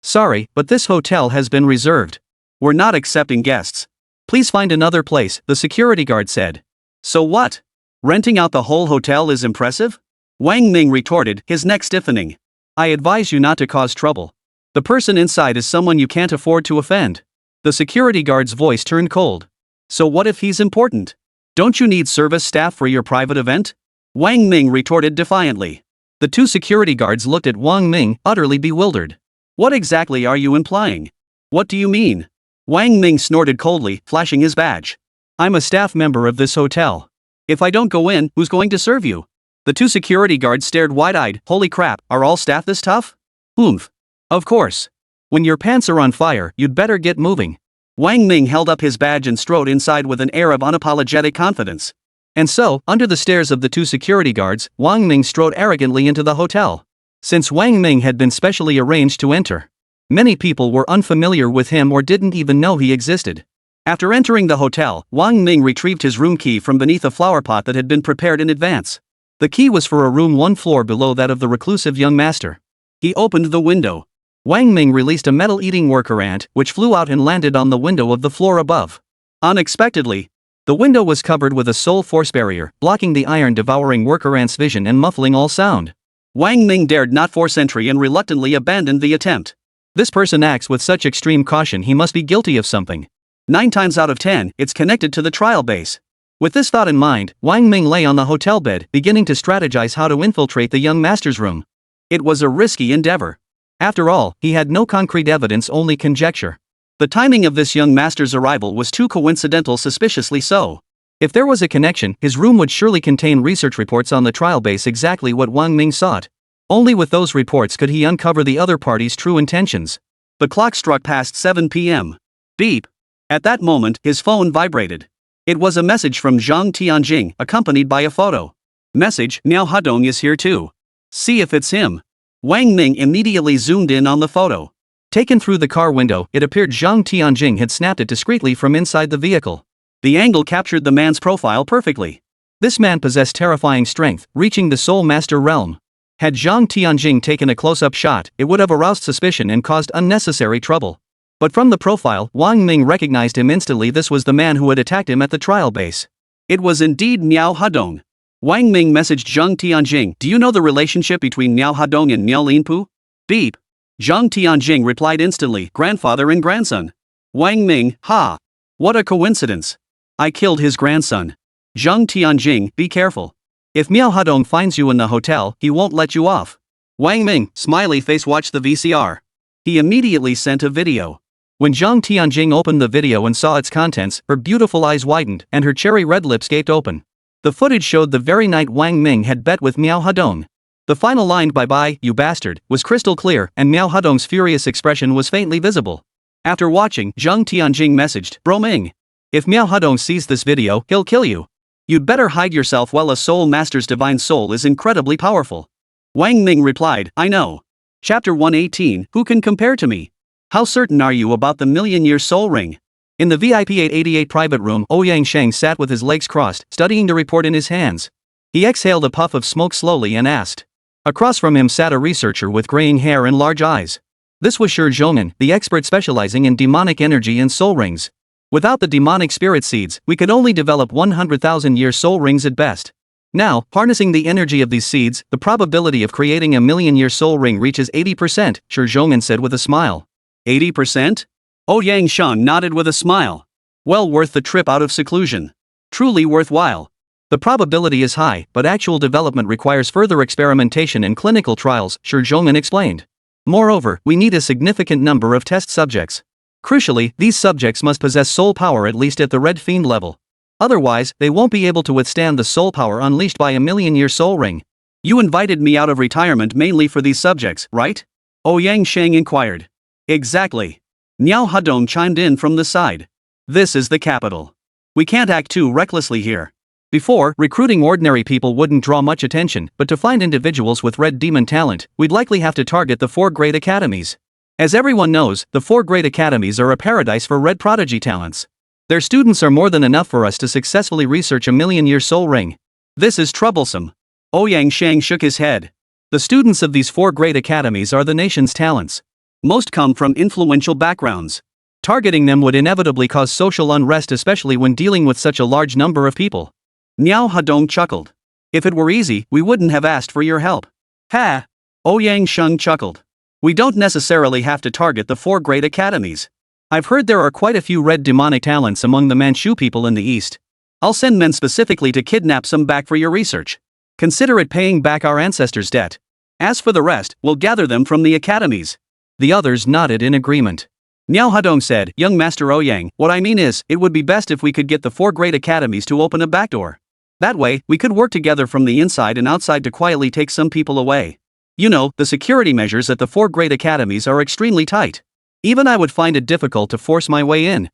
Sorry, but this hotel has been reserved. We're not accepting guests. Please find another place, the security guard said. So what? Renting out the whole hotel is impressive? Wang Ming retorted, his neck stiffening. I advise you not to cause trouble. The person inside is someone you can't afford to offend. The security guard's voice turned cold. So what if he's important? Don't you need service staff for your private event? Wang Ming retorted defiantly. The 2 security guards looked at Wang Ming, utterly bewildered. What exactly are you implying? What do you mean? Wang Ming snorted coldly, flashing his badge. I'm a staff member of this hotel. If I don't go in, who's going to serve you? The two security guards stared wide-eyed. Holy crap, are all staff this tough? Oomph. Of course. When your pants are on fire, you'd better get moving. Wang Ming held up his badge and strode inside with an air of unapologetic confidence. And so, under the stares of the two security guards, Wang Ming strode arrogantly into the hotel. Since Wang Ming had been specially arranged to enter, many people were unfamiliar with him or didn't even know he existed. After entering the hotel, Wang Ming retrieved his room key from beneath a flower pot that had been prepared in advance. The key was for a room one floor below that of the reclusive young master. He opened the window. Wang Ming released a metal-eating worker ant, which flew out and landed on the window of the floor above. Unexpectedly, the window was covered with a soul force barrier, blocking the iron-devouring worker ant's vision and muffling all sound. Wang Ming dared not force entry and reluctantly abandoned the attempt. This person acts with such extreme caution, he must be guilty of something. 9 times out of 10, it's connected to the trial base. With this thought in mind, Wang Ming lay on the hotel bed, beginning to strategize how to infiltrate the young master's room. It was a risky endeavor. After all, he had no concrete evidence, only conjecture. The timing of this young master's arrival was too coincidental, suspiciously so. If there was a connection, his room would surely contain research reports on the trial base, exactly what Wang Ming sought. Only with those reports could he uncover the other party's true intentions. The clock struck past 7 p.m. Beep. At that moment, his phone vibrated. It was a message from Zhang Tianjing, accompanied by a photo. Message: Miao Hadong is here too. See if it's him. Wang Ming immediately zoomed in on the photo. Taken through the car window, it appeared Zhang Tianjing had snapped it discreetly from inside the vehicle. The angle captured the man's profile perfectly. This man possessed terrifying strength, reaching the Soul Master realm. Had Zhang Tianjing taken a close-up shot, it would have aroused suspicion and caused unnecessary trouble. But from the profile, Wang Ming recognized him instantly. This was the man who had attacked him at the trial base. It was indeed Miao Hadong. Wang Ming messaged Zhang Tianjing, "Do you know the relationship between Miao Hadong and Miao Linpu?" Beep. Zhang Tianjing replied instantly, "Grandfather and grandson." Wang Ming, "Ha! What a coincidence. I killed his grandson." Zhang Tianjing, "Be careful. If Miao Hadong finds you in the hotel, he won't let you off." Wang Ming, smiley face, watched the VCR. He immediately sent a video. When Zhang Tianjing opened the video and saw its contents, her beautiful eyes widened and her cherry red lips gaped open. The footage showed the very night Wang Ming had bet with Miao Hadong. The final line, "Bye-bye, you bastard," was crystal clear, and Miao Hadong's furious expression was faintly visible. After watching, Zhang Tianjing messaged, "Bro Ming, if Miao Hadong sees this video, he'll kill you. You'd better hide yourself well. A soul master's divine soul is incredibly powerful." Wang Ming replied, "I know. Chapter 118, who can compare to me? How certain are you about the million-year soul ring?" In the VIP 888 private room, Ouyang Sheng sat with his legs crossed, studying the report in his hands. He exhaled a puff of smoke slowly and asked. Across from him sat a researcher with graying hair and large eyes. This was Shi Zhong'an, the expert specializing in demonic energy and soul rings. Without the demonic spirit seeds, we could only develop 100,000-year soul rings at best. Now, harnessing the energy of these seeds, the probability of creating a million-year soul ring reaches 80%, Shi Zhong'an said with a smile. 80%? Ouyang Sheng nodded with a smile. Well worth the trip out of seclusion. Truly worthwhile. The probability is high, but actual development requires further experimentation and clinical trials, Shi Zhong'an explained. Moreover, we need a significant number of test subjects. Crucially, these subjects must possess soul power at least at the Red Fiend level. Otherwise, they won't be able to withstand the soul power unleashed by a million-year soul ring. You invited me out of retirement mainly for these subjects, right? Ouyang Sheng inquired. Exactly. Miao Hadong chimed in from the side. This is the capital. We can't act too recklessly here. Before, recruiting ordinary people wouldn't draw much attention, but to find individuals with red demon talent, we'd likely have to target the 4 great academies. As everyone knows, the 4 great academies are a paradise for red prodigy talents. Their students are more than enough for us to successfully research a million-year soul ring. This is troublesome. Ouyang Sheng shook his head. The students of these 4 great academies are the nation's talents. Most come from influential backgrounds. Targeting them would inevitably cause social unrest, especially when dealing with such a large number of people. Miao Hadong chuckled. If it were easy, we wouldn't have asked for your help. Ha! Ouyang Sheng chuckled. We don't necessarily have to target the 4 great academies. I've heard there are quite a few red demonic talents among the Manchu people in the East. I'll send men specifically to kidnap some back for your research. Consider it paying back our ancestors' debt. As for the rest, we'll gather them from the academies. The others nodded in agreement. Miao Hadong said, young Master Ouyang, what I mean is, it would be best if we could get the 4 great academies to open a backdoor. That way, we could work together from the inside and outside to quietly take some people away. You know, the security measures at the 4 great academies are extremely tight. Even I would find it difficult to force my way in.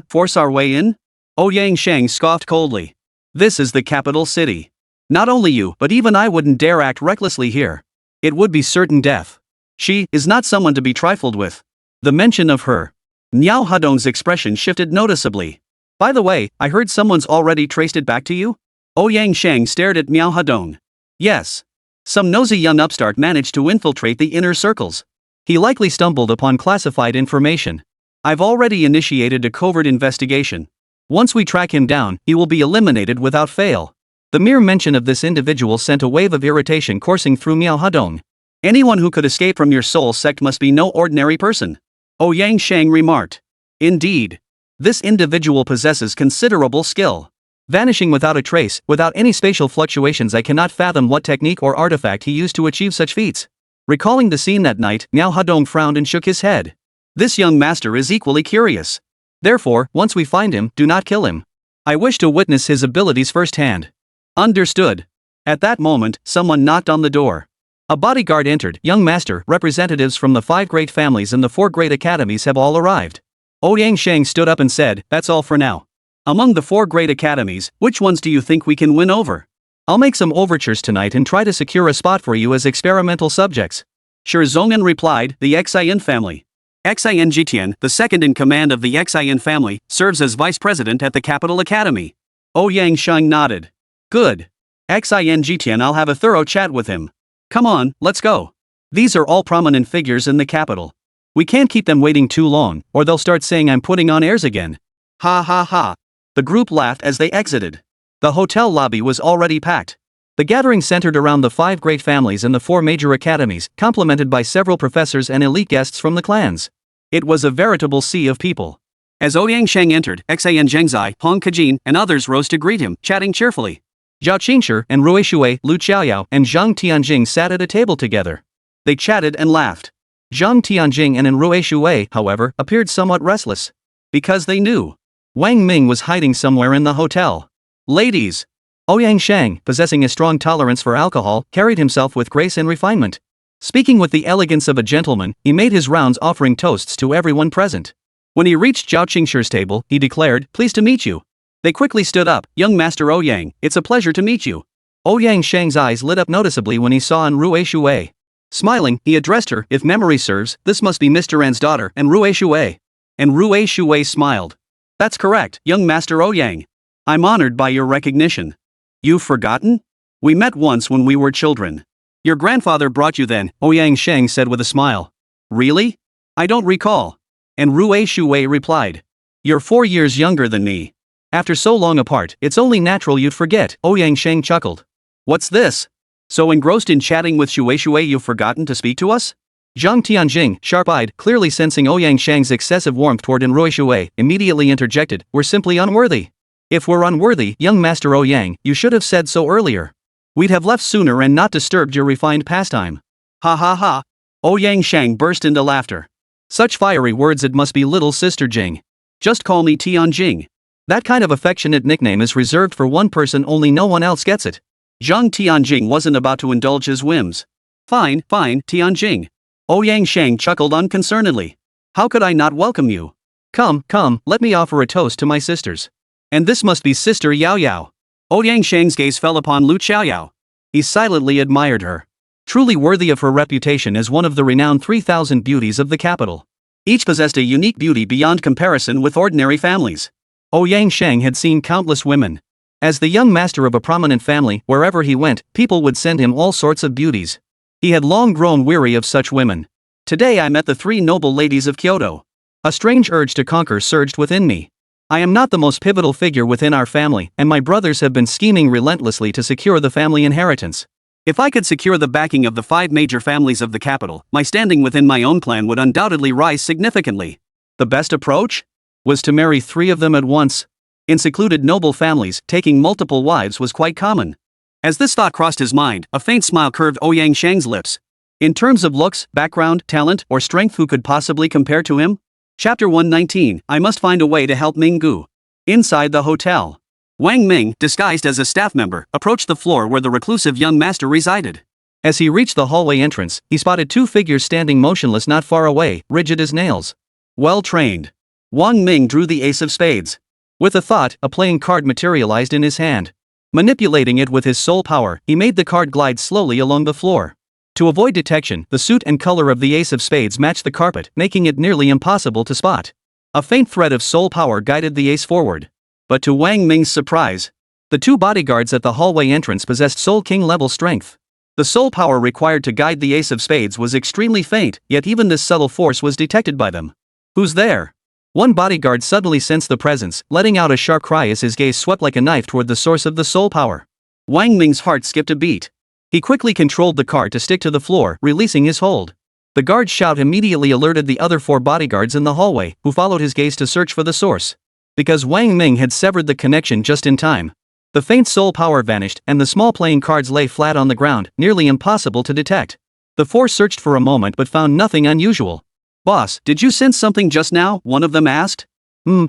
Force our way in? Ouyang Shang scoffed coldly. This is the capital city. Not only you, but even I wouldn't dare act recklessly here. It would be certain death. She is not someone to be trifled with. The mention of her. Miao Hadong's expression shifted noticeably. By the way, I heard someone's already traced it back to you? Ouyang Shang stared at Miao Hadong. Yes. Some nosy young upstart managed to infiltrate the inner circles. He likely stumbled upon classified information. I've already initiated a covert investigation. Once we track him down, he will be eliminated without fail. The mere mention of this individual sent a wave of irritation coursing through Miao Hadong. Anyone who could escape from your soul sect must be no ordinary person. Ouyang Shang remarked. Indeed. This individual possesses considerable skill. Vanishing without a trace, without any spatial fluctuations, I cannot fathom what technique or artifact he used to achieve such feats. Recalling the scene that night, Miao Hadong frowned and shook his head. This young master is equally curious. Therefore, once we find him, do not kill him. I wish to witness his abilities firsthand. Understood. At that moment, someone knocked on the door. A bodyguard entered. Young master, representatives from the 5 great families and the 4 great academies have all arrived. Ouyang Shang stood up and said, that's all for now. Among the 4 great academies, which ones do you think we can win over? I'll make some overtures tonight and try to secure a spot for you as experimental subjects. Shi Zong'an replied, the Xin family. Xin Jitian, the second in command of the Xin family, serves as vice president at the Capital Academy. Ouyang Shang nodded. Good. Xin Jitian, I'll have a thorough chat with him. Come on, let's go. These are all prominent figures in the capital. We can't keep them waiting too long, or they'll start saying I'm putting on airs again. Ha ha ha. The group laughed as they exited. The hotel lobby was already packed. The gathering centered around the 5 great families and the 4 major academies, complemented by several professors and elite guests from the clans. It was a veritable sea of people. As Ouyang Shang entered, Xin Zhengzai, Hong Kajin, and others rose to greet him, chatting cheerfully. Zhao Qingshi and Rui Shui, Lu Xiaoyao, and Zhang Tianjing sat at a table together. They chatted and laughed. Zhang Tianjing and Rui Shui, however, appeared somewhat restless. Because they knew. Wang Ming was hiding somewhere in the hotel. Ladies! Ouyang Shang, possessing a strong tolerance for alcohol, carried himself with grace and refinement. Speaking with the elegance of a gentleman, he made his rounds offering toasts to everyone present. When he reached Zhao Qingshi's table, he declared, pleased to meet you. They quickly stood up. Young Master Ouyang, it's a pleasure to meet you. Ouyang Shang's eyes lit up noticeably when he saw Rui Shui. Smiling, he addressed her, if memory serves, this must be Mr. An's daughter, and Rui Shui. And Rui Shui smiled. That's correct, young Master Ouyang. I'm honored by your recognition. You've forgotten? We met once when we were children. Your grandfather brought you then, Ouyang Shang said with a smile. Really? I don't recall. And Rui Shui replied. You're 4 years younger than me. After so long apart, it's only natural you'd forget, Ouyang Shang chuckled. What's this? So engrossed in chatting with Shui you've forgotten to speak to us? Zhang Tianjing, sharp-eyed, clearly sensing Ouyang Shang's excessive warmth toward Rui Shui, immediately interjected, we're simply unworthy. If we're unworthy, young Master Ouyang, you should have said so earlier. We'd have left sooner and not disturbed your refined pastime. Ha ha ha. Ouyang Shang burst into laughter. Such fiery words, it must be little sister Jing. Just call me Tianjing. That kind of affectionate nickname is reserved for one person, only no one else gets it. Zhang Tianjing wasn't about to indulge his whims. Fine, Tianjing. Ouyang Shang chuckled unconcernedly. How could I not welcome you? Come, let me offer a toast to my sisters. And this must be Sister Yao Yao. Ouyang Shang's gaze fell upon Lu Xiaoyao. He silently admired her. Truly worthy of her reputation as one of the renowned 3,000 beauties of the capital. Each possessed a unique beauty beyond comparison with ordinary families. Ouyang Shang had seen countless women. As the young master of a prominent family, wherever he went, people would send him all sorts of beauties. He had long grown weary of such women. Today I met the 3 noble ladies of Kyoto. A strange urge to conquer surged within me. I am not the most pivotal figure within our family, and my brothers have been scheming relentlessly to secure the family inheritance. If I could secure the backing of the 5 major families of the capital, my standing within my own clan would undoubtedly rise significantly. The best approach? Was to marry 3 of them at once. In secluded noble families, taking multiple wives was quite common. As this thought crossed his mind, a faint smile curved Ouyang Shang's lips. In terms of looks, background, talent, or strength, who could possibly compare to him? Chapter 119, I must find a way to help Ming-gu. Inside the hotel. Wang Ming, disguised as a staff member, approached the floor where the reclusive young master resided. As he reached the hallway entrance, he spotted two figures standing motionless not far away, rigid as nails. Well trained. Wang Ming drew the ace of spades. With a thought, a playing card materialized in his hand. Manipulating it with his soul power, he made the card glide slowly along the floor. To avoid detection, the suit and color of the ace of spades matched the carpet, making it nearly impossible to spot. A faint thread of soul power guided the ace forward. But to Wang Ming's surprise, the two bodyguards at the hallway entrance possessed Soul King level strength. The soul power required to guide the ace of spades was extremely faint, yet even this subtle force was detected by them. Who's there? One bodyguard suddenly sensed the presence, letting out a sharp cry as his gaze swept like a knife toward the source of the soul power. Wang Ming's heart skipped a beat. He quickly controlled the card to stick to the floor, releasing his hold. The guard's shout immediately alerted the other four bodyguards in the hallway, who followed his gaze to search for the source. Because Wang Ming had severed the connection just in time, the faint soul power vanished and the small playing cards lay flat on the ground, nearly impossible to detect. The four searched for a moment but found nothing unusual. "Boss, did you sense something just now?" one of them asked.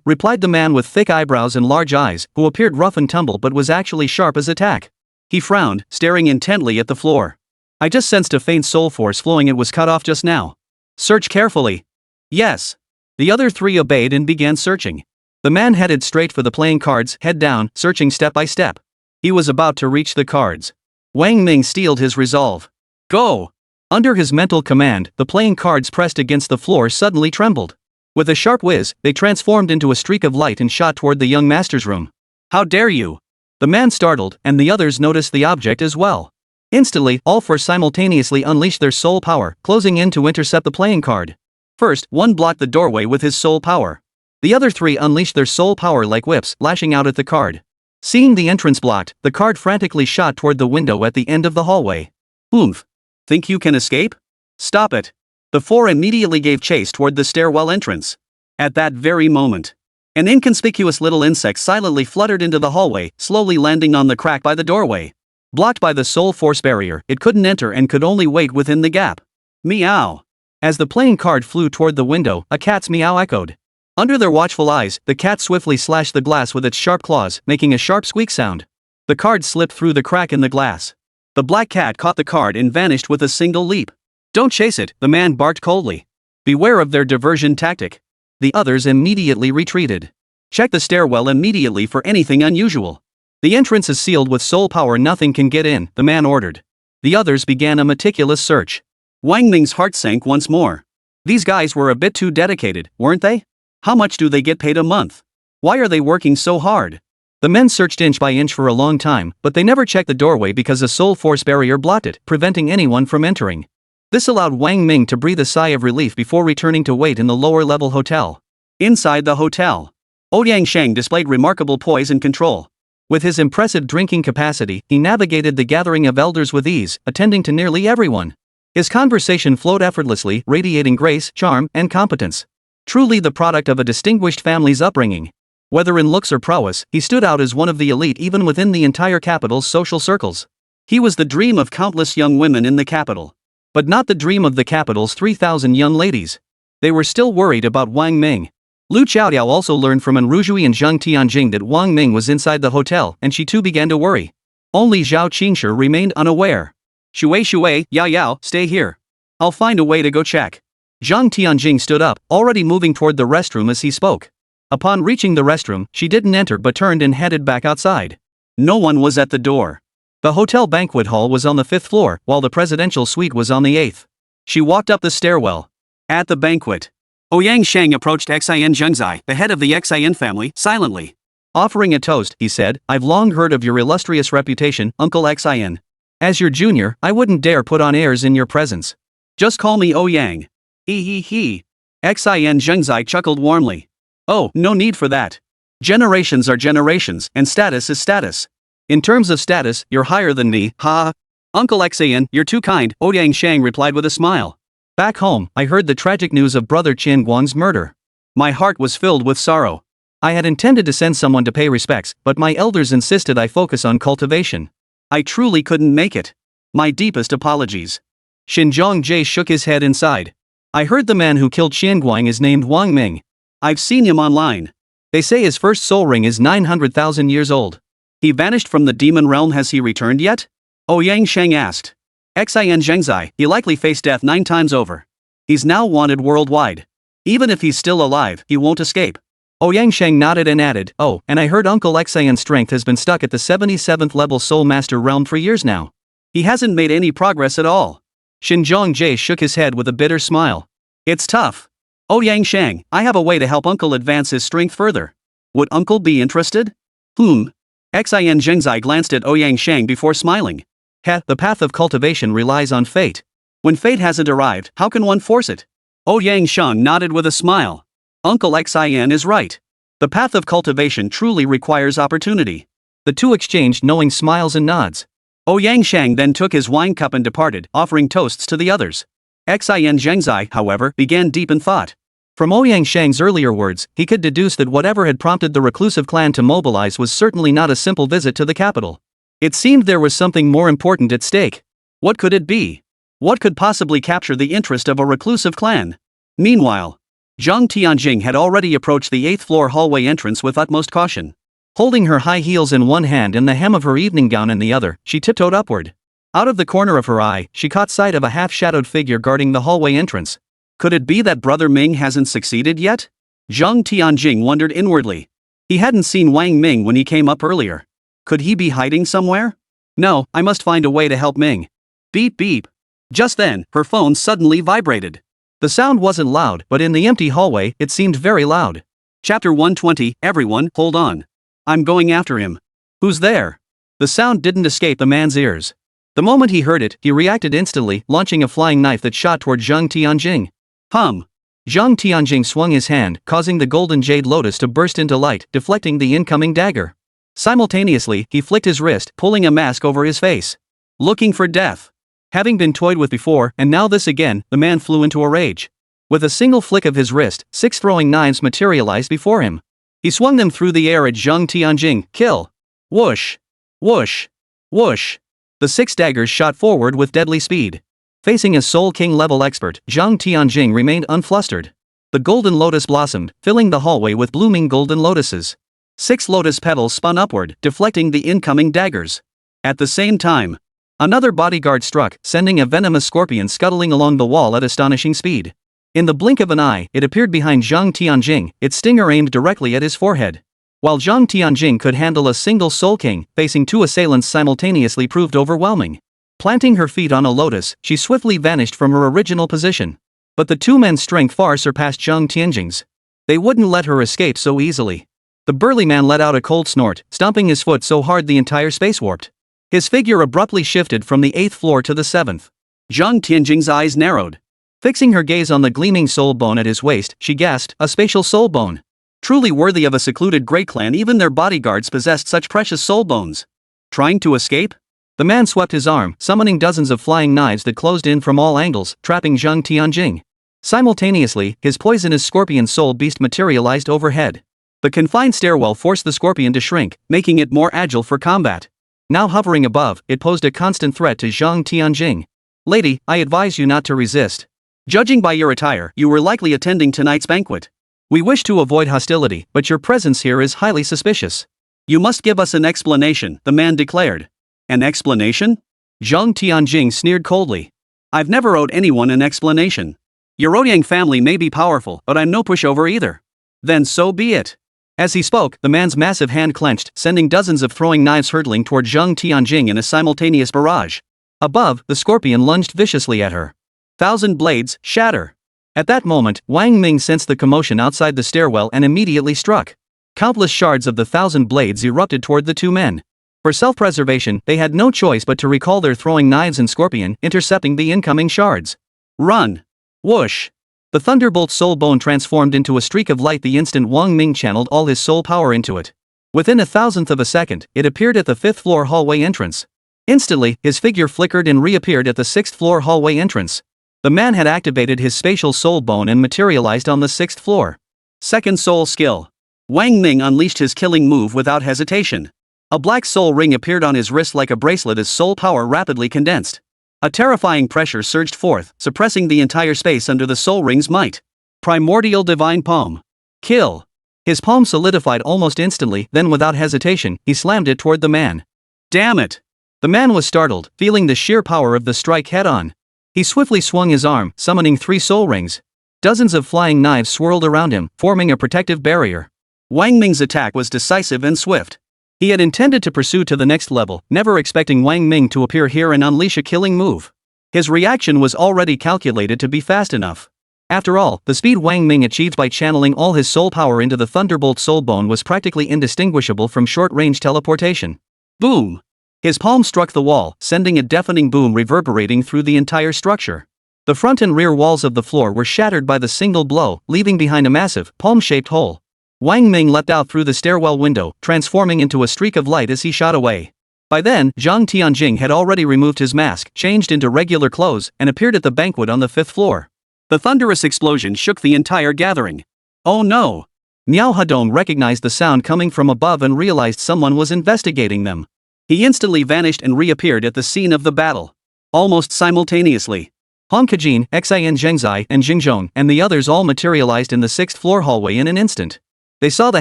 Replied the man with thick eyebrows and large eyes, who appeared rough and tumble but was actually sharp as a tack. He frowned, staring intently at the floor. "I just sensed a faint soul force flowing. It was cut off just now." "Search carefully." "Yes." The other three obeyed and began searching. The man headed straight for the playing cards, head down, searching step by step. He was about to reach the cards. Wang Ming steeled his resolve. "Go!" Under his mental command, the playing cards pressed against the floor suddenly trembled. With a sharp whiz, they transformed into a streak of light and shot toward the young master's room. "How dare you!" The man startled, and the others noticed the object as well. Instantly, all four simultaneously unleashed their soul power, closing in to intercept the playing card. First, one blocked the doorway with his soul power. The other three unleashed their soul power like whips, lashing out at the card. Seeing the entrance blocked, the card frantically shot toward the window at the end of the hallway. "Oomph! Think you can escape? Stop it!" The four immediately gave chase toward the stairwell entrance. At that very moment, an inconspicuous little insect silently fluttered into the hallway, slowly landing on the crack by the doorway. Blocked by the soul force barrier, it couldn't enter and could only wait within the gap. Meow! As the playing card flew toward the window, a cat's meow echoed. Under their watchful eyes, the cat swiftly slashed the glass with its sharp claws, making a sharp squeak sound. The card slipped through the crack in the glass. The black cat caught the card and vanished with a single leap. "Don't chase it," the man barked coldly. "Beware of their diversion tactic." The others immediately retreated. "Check the stairwell immediately for anything unusual. The entrance is sealed with soul power. Nothing can get in," the man ordered. The others began a meticulous search. Wang Ming's heart sank once more. These guys were a bit too dedicated, weren't they? How much do they get paid a month? Why are they working so hard? The men searched inch by inch for a long time, but they never checked the doorway because a soul force barrier blocked it, preventing anyone from entering. This allowed Wang Ming to breathe a sigh of relief before returning to wait in the lower-level hotel. Inside the hotel, Ouyang Sheng displayed remarkable poise and control. With his impressive drinking capacity, he navigated the gathering of elders with ease, attending to nearly everyone. His conversation flowed effortlessly, radiating grace, charm, and competence. Truly the product of a distinguished family's upbringing. Whether in looks or prowess, he stood out as one of the elite even within the entire capital's social circles. He was the dream of countless young women in the capital. But not the dream of the capital's 3,000 young ladies. They were still worried about Wang Ming. Lu Chaoyao also learned from An Ruzhui and Zhang Tianjing that Wang Ming was inside the hotel, and she too began to worry. Only Zhao Qingshi remained unaware. Shui, Yao Yao, stay here. I'll find a way to go check." Zhang Tianjing stood up, already moving toward the restroom as he spoke. Upon reaching the restroom, she didn't enter but turned and headed back outside. No one was at the door. The hotel banquet hall was on the 5th floor, while the presidential suite was on the 8th. She walked up the stairwell. At the banquet, Ouyang Sheng approached Xin Zhengzai, the head of the Xin family, silently. Offering a toast, he said, "I've long heard of your illustrious reputation, Uncle Xin. As your junior, I wouldn't dare put on airs in your presence. Just call me Ouyang." He. Xin Zhengzai chuckled warmly. "Oh, no need for that. Generations are generations, and status is status. In terms of status, you're higher than me, ha." "Uncle Xin, you're too kind," Ouyang Sheng replied with a smile. "Back home, I heard the tragic news of brother Qin Guang's murder. My heart was filled with sorrow. I had intended to send someone to pay respects, but my elders insisted I focus on cultivation. I truly couldn't make it. My deepest apologies." Xinjiang Jie shook his head inside. I heard the man who killed Xianguang is named Wang Ming. I've seen him online. They say his first soul ring is 900,000 years old. He vanished from the demon realm. Has he returned yet? Ouyang Shang asked. Xin Zhengzai, he likely faced death 9 times over. He's now wanted worldwide. Even if he's still alive, he won't escape. Ouyang Shang nodded and added, oh, and I heard Uncle Xian's strength has been stuck at the 77th level Soul Master realm for years now. He hasn't made any progress at all. Xinjiang Jie shook his head with a bitter smile. It's tough. Ouyang Shang, I have a way to help Uncle advance his strength further. Would Uncle be interested? Xin Zhengzai glanced at Ouyang Shang before smiling. The path of cultivation relies on fate. When fate hasn't arrived, how can one force it? Ouyang Shang nodded with a smile. Uncle Xian is right. The path of cultivation truly requires opportunity. The two exchanged knowing smiles and nods. Ouyang Shang then took his wine cup and departed, offering toasts to the others. Xin Zhengzai, however, began deep in thought. From Ouyang Shang's earlier words, he could deduce that whatever had prompted the reclusive clan to mobilize was certainly not a simple visit to the capital. It seemed there was something more important at stake. What could it be? What could possibly capture the interest of a reclusive clan? Meanwhile, Zhang Tianjing had already approached the 8th floor hallway entrance with utmost caution. Holding her high heels in one hand and the hem of her evening gown in the other, she tiptoed upward. Out of the corner of her eye, she caught sight of a half-shadowed figure guarding the hallway entrance. Could it be that Brother Ming hasn't succeeded yet? Zhang Tianjing wondered inwardly. He hadn't seen Wang Ming when he came up earlier. Could he be hiding somewhere? No, I must find a way to help Ming. Beep beep. Just then, her phone suddenly vibrated. The sound wasn't loud, but in the empty hallway, it seemed very loud. Chapter 120, everyone, hold on. I'm going after him. Who's there? The sound didn't escape the man's ears. The moment he heard it, he reacted instantly, launching a flying knife that shot toward Zhang Tianjing. Hum. Zhang Tianjing swung his hand, causing the golden jade lotus to burst into light, deflecting the incoming dagger. Simultaneously, he flicked his wrist, pulling a mask over his face. Looking for death. Having been toyed with before, and now this again, the man flew into a rage. With a single flick of his wrist, 6 throwing knives materialized before him. He swung them through the air at Zhang Tianjing. Kill! Whoosh! Whoosh! Whoosh! The 6 daggers shot forward with deadly speed. Facing a Soul King level expert, Zhang Tianjing remained unflustered. The golden lotus blossomed, filling the hallway with blooming golden lotuses. 6 lotus petals spun upward, deflecting the incoming daggers. At the same time, another bodyguard struck, sending a venomous scorpion scuttling along the wall at astonishing speed. In the blink of an eye, it appeared behind Zhang Tianjing, its stinger aimed directly at his forehead. While Zhang Tianjing could handle a single Soul King, facing 2 assailants simultaneously proved overwhelming. Planting her feet on a lotus, she swiftly vanished from her original position. But the 2 men's strength far surpassed Zhang Tianjing's. They wouldn't let her escape so easily. The burly man let out a cold snort, stomping his foot so hard the entire space warped. His figure abruptly shifted from the 8th floor to the 7th. Zhang Tianjing's eyes narrowed. Fixing her gaze on the gleaming soul bone at his waist, she gasped, a spatial soul bone. Truly worthy of a secluded great clan, even their bodyguards possessed such precious soul bones. Trying to escape? The man swept his arm, summoning dozens of flying knives that closed in from all angles, trapping Zhang Tianjing. Simultaneously, his poisonous scorpion soul beast materialized overhead. The confined stairwell forced the scorpion to shrink, making it more agile for combat. Now hovering above, it posed a constant threat to Zhang Tianjing. Lady, I advise you not to resist. Judging by your attire, you were likely attending tonight's banquet. We wish to avoid hostility, but your presence here is highly suspicious. You must give us an explanation, the man declared. An explanation? Zhang Tianjing sneered coldly. I've never owed anyone an explanation. Your Ouyang family may be powerful, but I'm no pushover either. Then so be it. As he spoke, the man's massive hand clenched, sending dozens of throwing knives hurtling toward Zhang Tianjing in a simultaneous barrage. Above, the scorpion lunged viciously at her. 1,000 blades, shatter. At that moment, Wang Ming sensed the commotion outside the stairwell and immediately struck. Countless shards of the 1,000 blades erupted toward the 2 men. For self-preservation, they had no choice but to recall their throwing knives and scorpion, intercepting the incoming shards. Run! Whoosh! The thunderbolt soul bone transformed into a streak of light the instant Wang Ming channeled all his soul power into it. Within 1,000th of a second, it appeared at the 5th floor hallway entrance. Instantly, his figure flickered and reappeared at the 6th floor hallway entrance. The man had activated his spatial soul bone and materialized on the 6th floor. Second soul skill. Wang Ming unleashed his killing move without hesitation. A black soul ring appeared on his wrist like a bracelet as soul power rapidly condensed. A terrifying pressure surged forth, suppressing the entire space under the soul ring's might. Primordial divine palm. Kill. His palm solidified almost instantly, then without hesitation, he slammed it toward the man. Damn it! The man was startled, feeling the sheer power of the strike head-on. He swiftly swung his arm, summoning 3 soul rings. Dozens of flying knives swirled around him, forming a protective barrier. Wang Ming's attack was decisive and swift. He had intended to pursue to the next level, never expecting Wang Ming to appear here and unleash a killing move. His reaction was already calculated to be fast enough. After all, the speed Wang Ming achieved by channeling all his soul power into the Thunderbolt Soul Bone was practically indistinguishable from short-range teleportation. Boom! His palm struck the wall, sending a deafening boom reverberating through the entire structure. The front and rear walls of the floor were shattered by the single blow, leaving behind a massive, palm-shaped hole. Wang Ming leapt out through the stairwell window, transforming into a streak of light as he shot away. By then, Zhang Tianjing had already removed his mask, changed into regular clothes, and appeared at the banquet on the 5th floor. The thunderous explosion shook the entire gathering. Oh no! Miao Hedong recognized the sound coming from above and realized someone was investigating them. He instantly vanished and reappeared at the scene of the battle. Almost simultaneously, Hong Kajin, Xian Zhengzai, and Jingzhong and the others all materialized in the 6th floor hallway in an instant. They saw the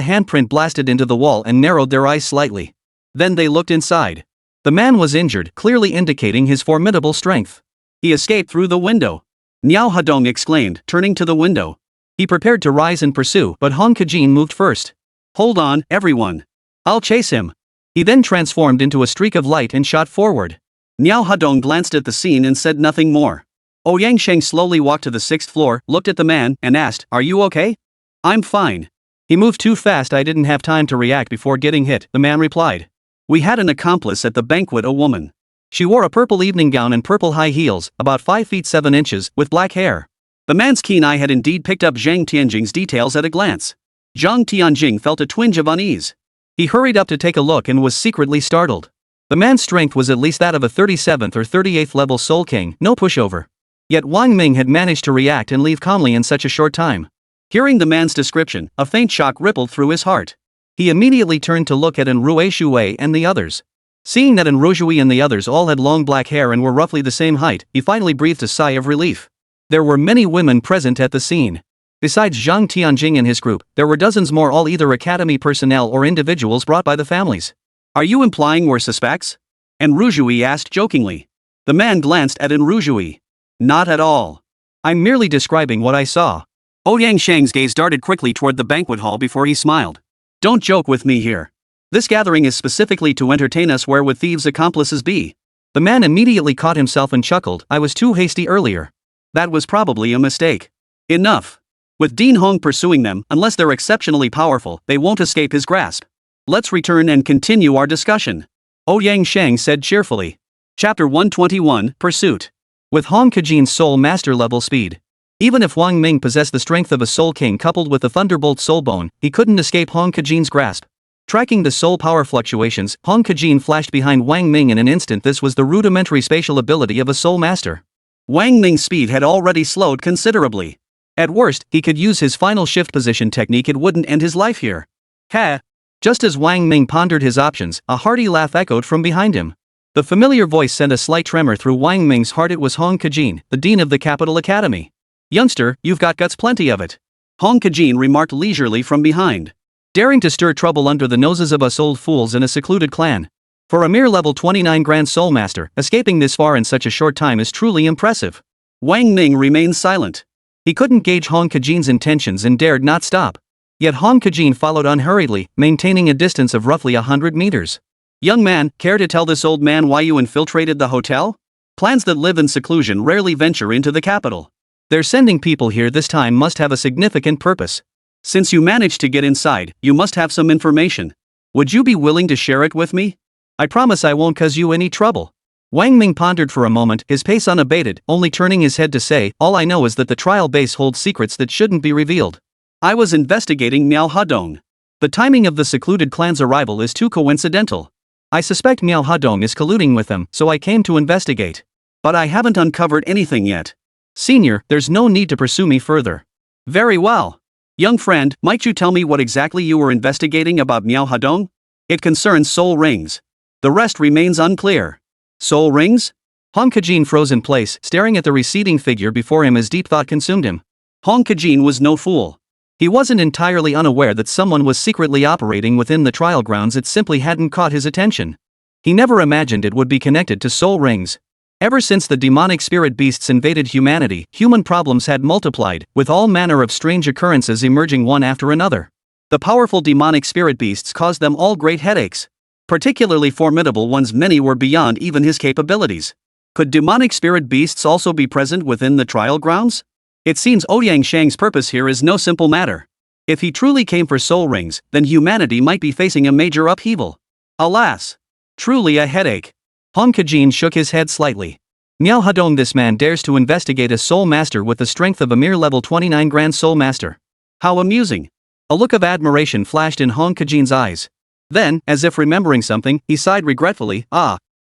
handprint blasted into the wall and narrowed their eyes slightly. Then they looked inside. The man was injured, clearly indicating his formidable strength. He escaped through the window. Miao Hedong exclaimed, turning to the window. He prepared to rise and pursue, but Hong Kajin moved first. Hold on, everyone. I'll chase him. He then transformed into a streak of light and shot forward. Miao Hedong glanced at the scene and said nothing more. Ouyang Sheng slowly walked to the 6th floor, looked at the man, and asked, "Are you okay?" "I'm fine." "He moved too fast, I didn't have time to react before getting hit," the man replied. "We had an accomplice at the banquet, a woman. She wore a purple evening gown and purple high heels, about 5 feet 7 inches, with black hair." The man's keen eye had indeed picked up Zhang Tianjing's details at a glance. Zhang Tianjing felt a twinge of unease. He hurried up to take a look and was secretly startled. The man's strength was at least that of a 37th or 38th level Soul King, no pushover. Yet Wang Ming had managed to react and leave calmly in such a short time. Hearing the man's description, a faint shock rippled through his heart. He immediately turned to look at Enrui Shui and the others. Seeing that Enrui Shui and the others all had long black hair and were roughly the same height, he finally breathed a sigh of relief. There were many women present at the scene. Besides Zhang Tianjing and his group, there were dozens more, all either academy personnel or individuals brought by the families. "Are you implying we're suspects?" Enrui Shui asked jokingly. The man glanced at Enrui Shui. "Not at all. I'm merely describing what I saw." Ouyang Sheng's gaze darted quickly toward the banquet hall before he smiled. "Don't joke with me here. This gathering is specifically to entertain us. Where would thieves' accomplices be?" The man immediately caught himself and chuckled. "I was too hasty earlier. That was probably a mistake. Enough. With Dean Hong pursuing them, unless they're exceptionally powerful, they won't escape his grasp. Let's return and continue our discussion," Ouyang Sheng said cheerfully. Chapter 121, Pursuit. With Hong Kajin's soul master level speed. Even if Wang Ming possessed the strength of a Soul King coupled with the Thunderbolt Soul Bone, he couldn't escape Hong Kajin's grasp. Tracking the soul power fluctuations, Hong Kajin flashed behind Wang Ming in an instant. This was the rudimentary spatial ability of a soul master. Wang Ming's speed had already slowed considerably. At worst, he could use his final shift position technique. It wouldn't end his life here. Ha! Just as Wang Ming pondered his options, a hearty laugh echoed from behind him. The familiar voice sent a slight tremor through Wang Ming's heart. It was Hong Kajin, the dean of the Capital Academy. "Youngster, you've got guts, plenty of it," Hong Kajin remarked leisurely from behind. "Daring to stir trouble under the noses of us old fools in a secluded clan. For a mere level 29 Grand Soul Master, escaping this far in such a short time is truly impressive." Wang Ming remained silent. He couldn't gauge Hong Kajin's intentions and dared not stop. Yet Hong Kajin followed unhurriedly, maintaining a distance of roughly 100 meters. "Young man, care to tell this old man why you infiltrated the hotel? Plans that live in seclusion rarely venture into the capital. They're sending people here this time must have a significant purpose. Since you managed to get inside, you must have some information. Would you be willing to share it with me? I promise I won't cause you any trouble." Wang Ming pondered for a moment, his pace unabated, only turning his head to say, "All I know is that the trial base holds secrets that shouldn't be revealed. I was investigating Miao Hedong. The timing of the secluded clan's arrival is too coincidental. I suspect Miao Hedong is colluding with them, so I came to investigate. But I haven't uncovered anything yet. Senior, there's no need to pursue me further." "Very well. Young friend, might you tell me what exactly you were investigating about Miao Hedong?" "It concerns soul rings. The rest remains unclear." "Soul rings?" Hong Kajin froze in place, staring at the receding figure before him as deep thought consumed him. Hong Kajin was no fool. He wasn't entirely unaware that someone was secretly operating within the trial grounds. It simply hadn't caught his attention. He never imagined it would be connected to soul rings. Ever since the demonic spirit beasts invaded humanity, human problems had multiplied, with all manner of strange occurrences emerging one after another. The powerful demonic spirit beasts caused them all great headaches. Particularly formidable ones, many were beyond even his capabilities. Could demonic spirit beasts also be present within the trial grounds? It seems Ouyang Shang's purpose here is no simple matter. If he truly came for soul rings, then humanity might be facing a major upheaval. Alas! Truly a headache. Hong Kajin shook his head slightly. Miao Hadong, this man dares to investigate a soul master with the strength of a mere level 29 grand soul master. How amusing. A look of admiration flashed in Hong Kajin's eyes. Then, as if remembering something, he sighed regretfully,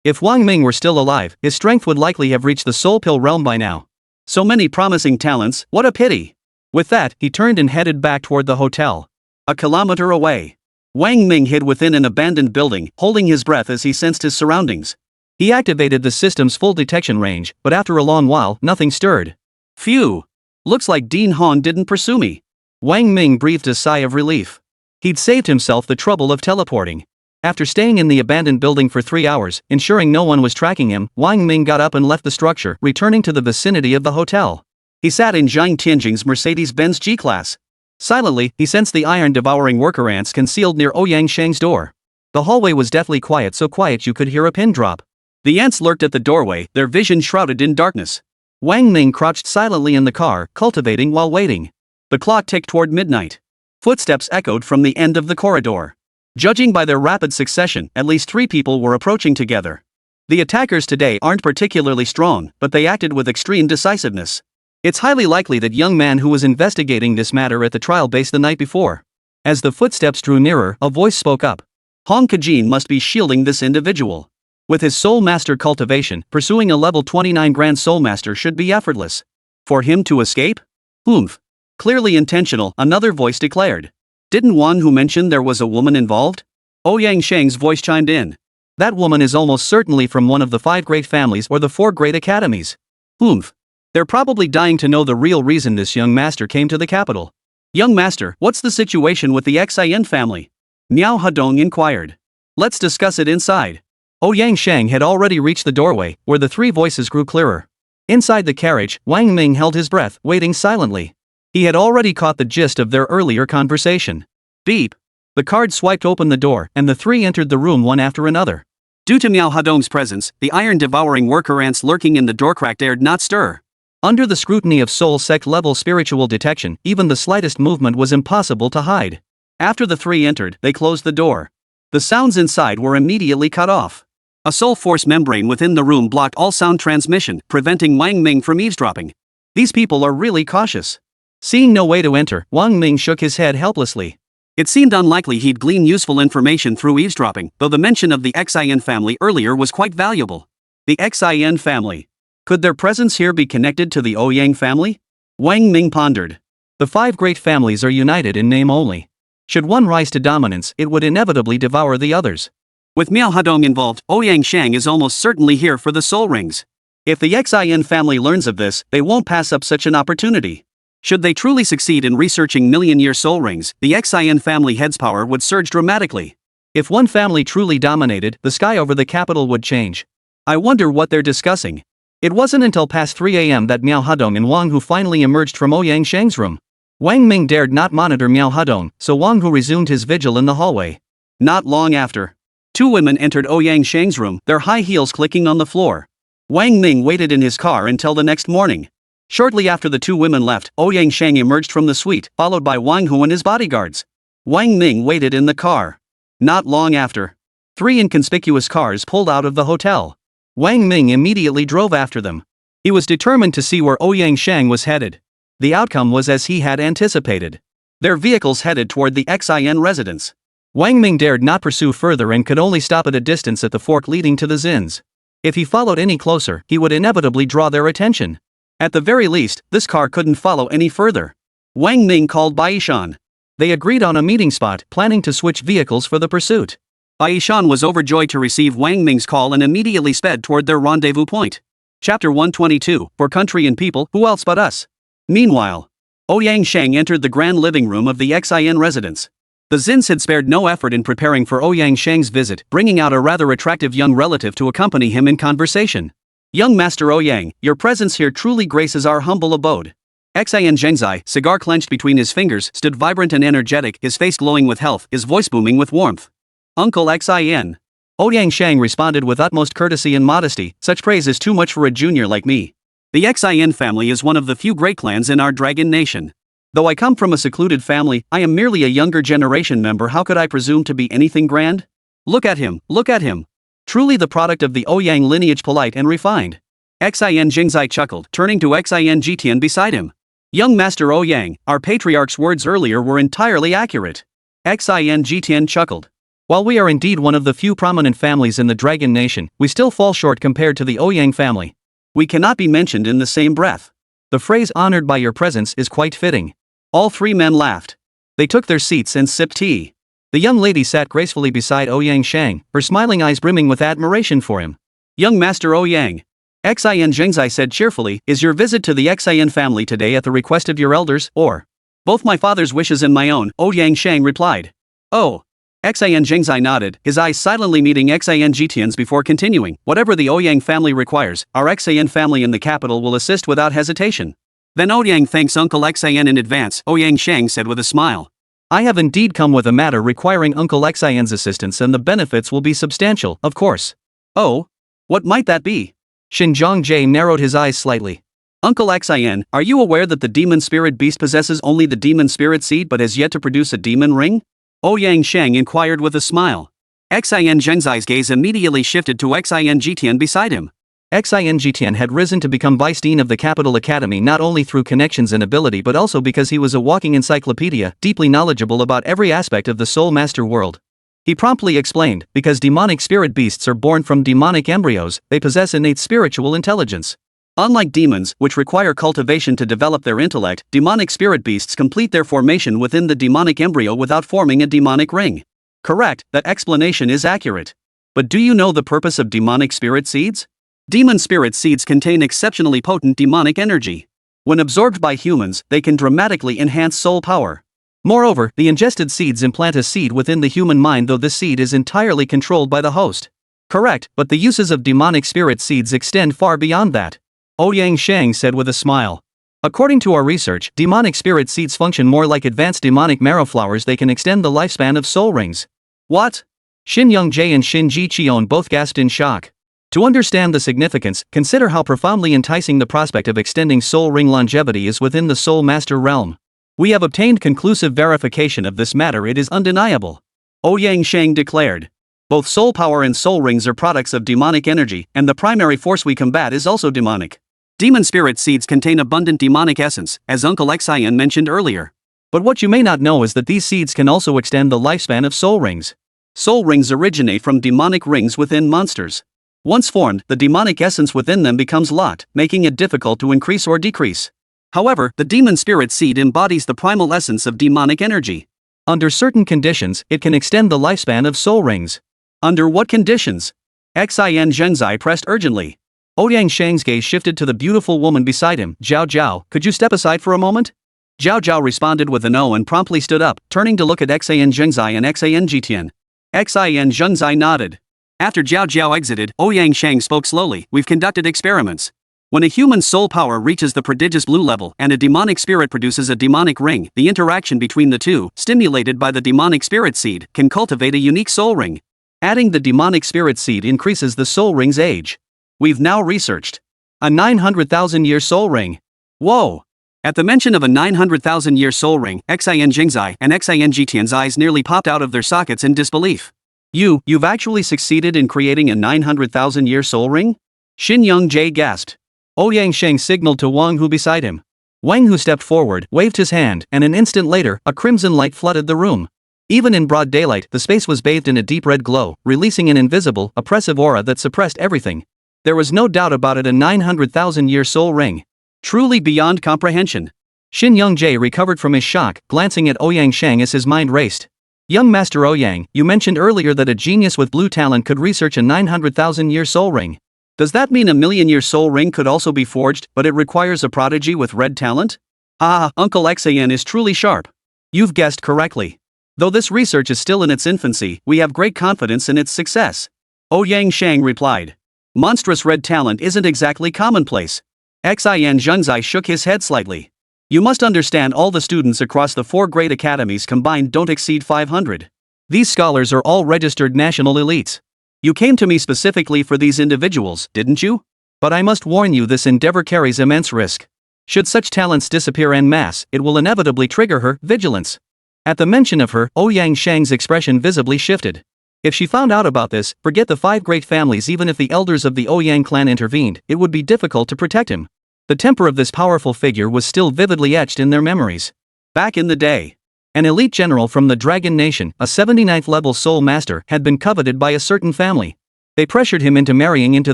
if Wang Ming were still alive, his strength would likely have reached the soul pill realm by now. So many promising talents, what a pity. With that, he turned and headed back toward the hotel. A kilometer away, Wang Ming hid within an abandoned building, holding his breath as he sensed his surroundings. He activated the system's full detection range, but after a long while, nothing stirred. Phew! Looks like Dean Han didn't pursue me. Wang Ming breathed a sigh of relief. He'd saved himself the trouble of teleporting. After staying in the abandoned building for 3 hours, ensuring no one was tracking him, Wang Ming got up and left the structure, returning to the vicinity of the hotel. He sat in Zhang Tianjing's Mercedes-Benz G-Class. Silently, he sensed the iron-devouring worker ants concealed near Ouyang Shang's door. The hallway was deathly quiet, so quiet you could hear a pin drop. The ants lurked at the doorway, their vision shrouded in darkness. Wang Ming crouched silently in the car, cultivating while waiting. The clock ticked toward midnight. Footsteps echoed from the end of the corridor. Judging by their rapid succession, at least 3 people were approaching together. The attackers today aren't particularly strong, but they acted with extreme decisiveness. It's highly likely that young man who was investigating this matter at the trial base the night before. As the footsteps drew nearer, a voice spoke up. Hong Kajin must be shielding this individual. With his soul master cultivation, pursuing a level 29 grand soul master should be effortless. For him to escape? Oomph. Clearly intentional, another voice declared. Didn't one who mentioned there was a woman involved? Ouyang Shang's voice chimed in. That woman is almost certainly from one of the 5 great families or the 4 great academies. Oomph. They're probably dying to know the real reason this young master came to the capital. Young master, what's the situation with the Xin family? Miao Hadong inquired. Let's discuss it inside. Ouyang Shang had already reached the doorway, where the 3 voices grew clearer. Inside the carriage, Wang Ming held his breath, waiting silently. He had already caught the gist of their earlier conversation. Beep. The card swiped open the door, and the 3 entered the room one after another. Due to Miao Hadong's presence, the iron-devouring worker ants lurking in the doorcrack dared not stir. Under the scrutiny of soul sect-level spiritual detection, even the slightest movement was impossible to hide. After the 3 entered, they closed the door. The sounds inside were immediately cut off. A soul force membrane within the room blocked all sound transmission, preventing Wang Ming from eavesdropping. These people are really cautious. Seeing no way to enter, Wang Ming shook his head helplessly. It seemed unlikely he'd glean useful information through eavesdropping, though the mention of the Xin family earlier was quite valuable. The Xin family. Could their presence here be connected to the Ouyang family? Wang Ming pondered. The 5 great families are united in name only. Should one rise to dominance, it would inevitably devour the others. With Miao Hadong involved, Ouyang Shang is almost certainly here for the soul rings. If the Xin family learns of this, they won't pass up such an opportunity. Should they truly succeed in researching million-year soul rings, the Xin family head's power would surge dramatically. If one family truly dominated, the sky over the capital would change. I wonder what they're discussing. It wasn't until past 3 a.m. that Miao Hadong and Wang Hu finally emerged from Ouyang Shang's room. Wang Ming dared not monitor Miao Hadong, so Wang Hu resumed his vigil in the hallway. Not long after, 2 women entered Ouyang Shang's room, their high heels clicking on the floor. Wang Ming waited in his car until the next morning. Shortly after the 2 women left, Ouyang Shang emerged from the suite, followed by Wang Hu and his bodyguards. Wang Ming waited in the car. Not long after, 3 inconspicuous cars pulled out of the hotel. Wang Ming immediately drove after them. He was determined to see where Ouyang Shang was headed. The outcome was as he had anticipated. Their vehicles headed toward the Xin residence. Wang Ming dared not pursue further and could only stop at a distance at the fork leading to the Zins. If he followed any closer, he would inevitably draw their attention. At the very least, this car couldn't follow any further. Wang Ming called Baishan. They agreed on a meeting spot, planning to switch vehicles for the pursuit. Baishan was overjoyed to receive Wang Ming's call and immediately sped toward their rendezvous point. Chapter 122, For Country and People, Who Else But Us? Meanwhile, Ouyang Shang entered the grand living room of the Xin residence. The Zins had spared no effort in preparing for Ouyang Shang's visit, bringing out a rather attractive young relative to accompany him in conversation. Young Master Ouyang, your presence here truly graces our humble abode. Xin Zhengzai, cigar clenched between his fingers, stood vibrant and energetic, his face glowing with health, his voice booming with warmth. Uncle Xin. Ouyang Shang responded with utmost courtesy and modesty, such praise is too much for a junior like me. The Xin family is one of the few great clans in our dragon nation. Though I come from a secluded family, I am merely a younger generation member. How could I presume to be anything grand? Look at him, look at him. Truly the product of the Ouyang lineage, polite and refined. Xin Jingzai chuckled, turning to Xin Jitian beside him. Young Master Ouyang, our patriarch's words earlier were entirely accurate. Xin Jitian chuckled. While we are indeed one of the few prominent families in the Dragon Nation, we still fall short compared to the Ouyang family. We cannot be mentioned in the same breath. The phrase honored by your presence is quite fitting. All three men laughed. They took their seats and sipped tea. The young lady sat gracefully beside Ouyang Shang, her smiling eyes brimming with admiration for him. Young Master Ouyang, Xin Zhengzai said cheerfully, is your visit to the Xin family today at the request of your elders, or? Both my father's wishes and my own, Ouyang Shang replied. Oh. Xin Zhengzai nodded, his eyes silently meeting Xin Jitian's before continuing, whatever the Ouyang family requires, our Xin family in the capital will assist without hesitation. Then Ouyang thanks Uncle Xin in advance, Ouyang Shang said with a smile. I have indeed come with a matter requiring Uncle Xin's assistance, and the benefits will be substantial, of course. Oh? What might that be? Xinjiang Jie narrowed his eyes slightly. Uncle Xin, are you aware that the demon spirit beast possesses only the demon spirit seed but has yet to produce a demon ring? Ouyang Shang inquired with a smile. Xin Zhengzai's gaze immediately shifted to Xin Jitian beside him. Xin Jitian had risen to become vice dean of the Capital Academy not only through connections and ability but also because he was a walking encyclopedia, deeply knowledgeable about every aspect of the Soul Master world. He promptly explained, because demonic spirit beasts are born from demonic embryos, they possess innate spiritual intelligence. Unlike demons, which require cultivation to develop their intellect, demonic spirit beasts complete their formation within the demonic embryo without forming a demonic ring. Correct, that explanation is accurate. But do you know the purpose of demonic spirit seeds? Demon spirit seeds contain exceptionally potent demonic energy. When absorbed by humans, they can dramatically enhance soul power. Moreover, the ingested seeds implant a seed within the human mind, though this seed is entirely controlled by the host. Correct, but the uses of demonic spirit seeds extend far beyond that. Ouyang Shang said with a smile. According to our research, demonic spirit seeds function more like advanced demonic marrow flowers. They can extend the lifespan of soul rings. What? Xinjiang Jie and Xin Ji Qion both gasped in shock. To understand the significance, consider how profoundly enticing the prospect of extending soul ring longevity is within the Soul Master realm. We have obtained conclusive verification of this matter, it is undeniable. Ouyang Shang declared. Both soul power and soul rings are products of demonic energy, and the primary force we combat is also demonic. Demon spirit seeds contain abundant demonic essence, as Uncle Xin mentioned earlier. But what you may not know is that these seeds can also extend the lifespan of soul rings. Soul rings originate from demonic rings within monsters. Once formed, the demonic essence within them becomes locked, making it difficult to increase or decrease. However, the demon spirit seed embodies the primal essence of demonic energy. Under certain conditions, it can extend the lifespan of soul rings. Under what conditions? Xin Zhengzai pressed urgently. Ouyang Shang's gaze shifted to the beautiful woman beside him. Zhao Zhao, could you step aside for a moment? Zhao Zhao responded with a no and promptly stood up, turning to look at Xin Zhengzai and Xin Jitian. Xin Zhengzai nodded. After Zhao Zhao exited, Ouyang Shang spoke slowly. We've conducted experiments. When a human's soul power reaches the prodigious blue level and a demonic spirit produces a demonic ring, the interaction between the two, stimulated by the demonic spirit seed, can cultivate a unique soul ring. Adding the demonic spirit seed increases the soul ring's age. We've now researched a 900,000-year soul ring. Whoa! At the mention of a 900,000-year soul ring, Xin Jingzai and Xin Jitian's eyes nearly popped out of their sockets in disbelief. You've actually succeeded in creating a 900,000-year soul ring? Xinjiang Jie gasped. Ouyang Shang signaled to Wang Hu beside him. Wang Hu stepped forward, waved his hand, and an instant later, a crimson light flooded the room. Even in broad daylight, the space was bathed in a deep red glow, releasing an invisible, oppressive aura that suppressed everything. There was no doubt about it, a 900,000-year soul ring. Truly beyond comprehension. Xinjiang Jie recovered from his shock, glancing at Ouyang Shang as his mind raced. Young Master Ouyang, you mentioned earlier that a genius with blue talent could research a 900,000-year soul ring. Does that mean a million-year soul ring could also be forged, but it requires a prodigy with red talent? Ah, Uncle XAN is truly sharp. You've guessed correctly. Though this research is still in its infancy, we have great confidence in its success. Ouyang Shang replied. Monstrous red talent isn't exactly commonplace. Xian Zhengzai shook his head slightly. You must understand all the students across the 4 great academies combined don't exceed 500. These scholars are all registered national elites. You came to me specifically for these individuals, didn't you? But I must warn you, this endeavor carries immense risk. Should such talents disappear en masse, it will inevitably trigger her vigilance. At the mention of her, Ouyang Shang's expression visibly shifted. If she found out about this, forget the 5 great families. Even if the elders of the Ouyang clan intervened, it would be difficult to protect him. The temper of this powerful figure was still vividly etched in their memories. Back in the day, an elite general from the Dragon Nation, a 79th level soul master, had been coveted by a certain family. They pressured him into marrying into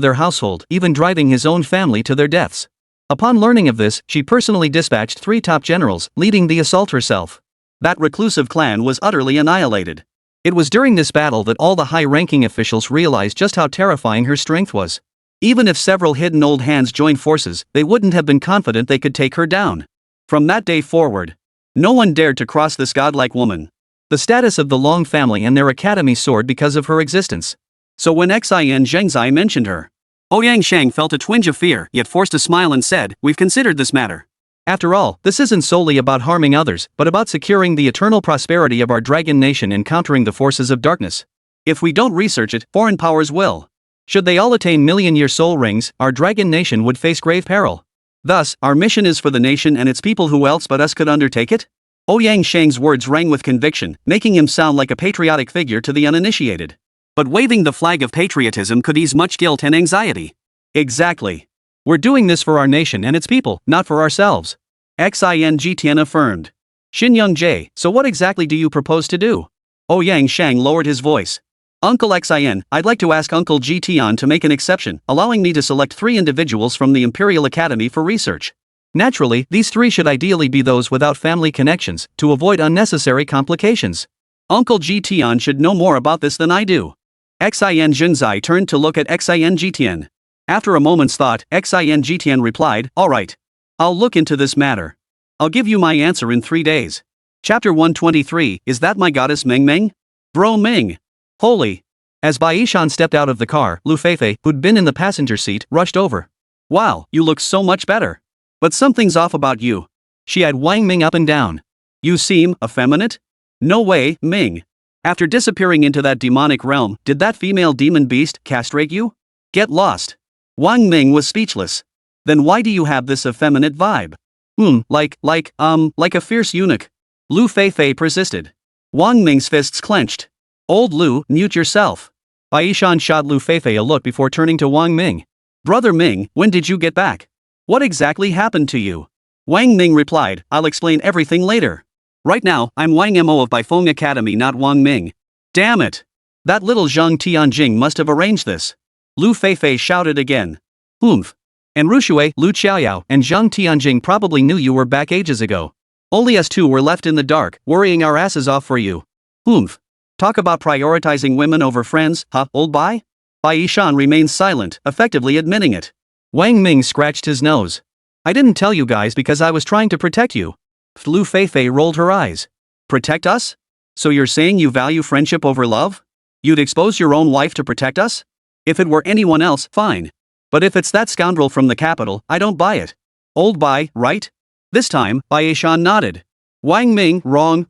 their household, even driving his own family to their deaths. Upon learning of this, she personally dispatched 3 top generals, leading the assault herself. That reclusive clan was utterly annihilated. It was during this battle that all the high-ranking officials realized just how terrifying her strength was. Even if several hidden old hands joined forces, they wouldn't have been confident they could take her down. From that day forward, no one dared to cross this godlike woman. The status of the Long family and their academy soared because of her existence. So when Xian Zhengzai mentioned her, Ouyang Shang felt a twinge of fear, yet forced a smile and said, "We've considered this matter. After all, this isn't solely about harming others, but about securing the eternal prosperity of our Dragon Nation and countering the forces of darkness. If we don't research it, foreign powers will. Should they all attain million-year soul rings, our Dragon Nation would face grave peril. Thus, our mission is for the nation and its people. Who else but us could undertake it?" Ouyang Shang's words rang with conviction, making him sound like a patriotic figure to the uninitiated. But waving the flag of patriotism could ease much guilt and anxiety. Exactly. We're doing this for our nation and its people, not for ourselves. Xin Jitian affirmed. Xinyoung Jie, so what exactly do you propose to do? Ouyang Shang lowered his voice. Uncle Xin, I'd like to ask Uncle Jitian to make an exception, allowing me to select 3 individuals from the Imperial Academy for research. Naturally, these 3 should ideally be those without family connections, to avoid unnecessary complications. Uncle Jitian should know more about this than I do. Xin Zhengzai turned to look at Xin Jitian. After a moment's thought, Xin Jitian replied, "All right. I'll look into this matter. I'll give you my answer in 3 days." Chapter 123, Is That My Goddess Ming Ming? Bro Ming. Holy. As Baishan stepped out of the car, Lu Feifei, who'd been in the passenger seat, rushed over. Wow, you look so much better. But something's off about you. She eyed Wang Ming up and down. You seem effeminate? No way, Ming. After disappearing into that demonic realm, did that female demon beast castrate you? Get lost. Wang Ming was speechless. Then why do you have this effeminate vibe? Like a fierce eunuch. Lu Feifei persisted. Wang Ming's fists clenched. Old Lu, mute yourself. Baishan shot Lu Feifei a look before turning to Wang Ming. Brother Ming, when did you get back? What exactly happened to you? Wang Ming replied, I'll explain everything later. Right now, I'm Wang Mo of Baifeng Academy, not Wang Ming. Damn it. That little Zhang Tianjing must have arranged this. Lu Feifei shouted again. Oomph. And Rushui, Lu Qiaoyao, and Zhang Tianjing probably knew you were back ages ago. Only us 2 were left in the dark, worrying our asses off for you. Oomph. Talk about prioritizing women over friends, huh, old Bai? Bai Yishan remained silent, effectively admitting it. Wang Ming scratched his nose. I didn't tell you guys because I was trying to protect you. Lu Feifei rolled her eyes. Protect us? So you're saying you value friendship over love? You'd expose your own wife to protect us? If it were anyone else, fine. But if it's that scoundrel from the capital, I don't buy it. Old Bai, right? This time, Bai Yishan nodded. Wang Ming, wrong.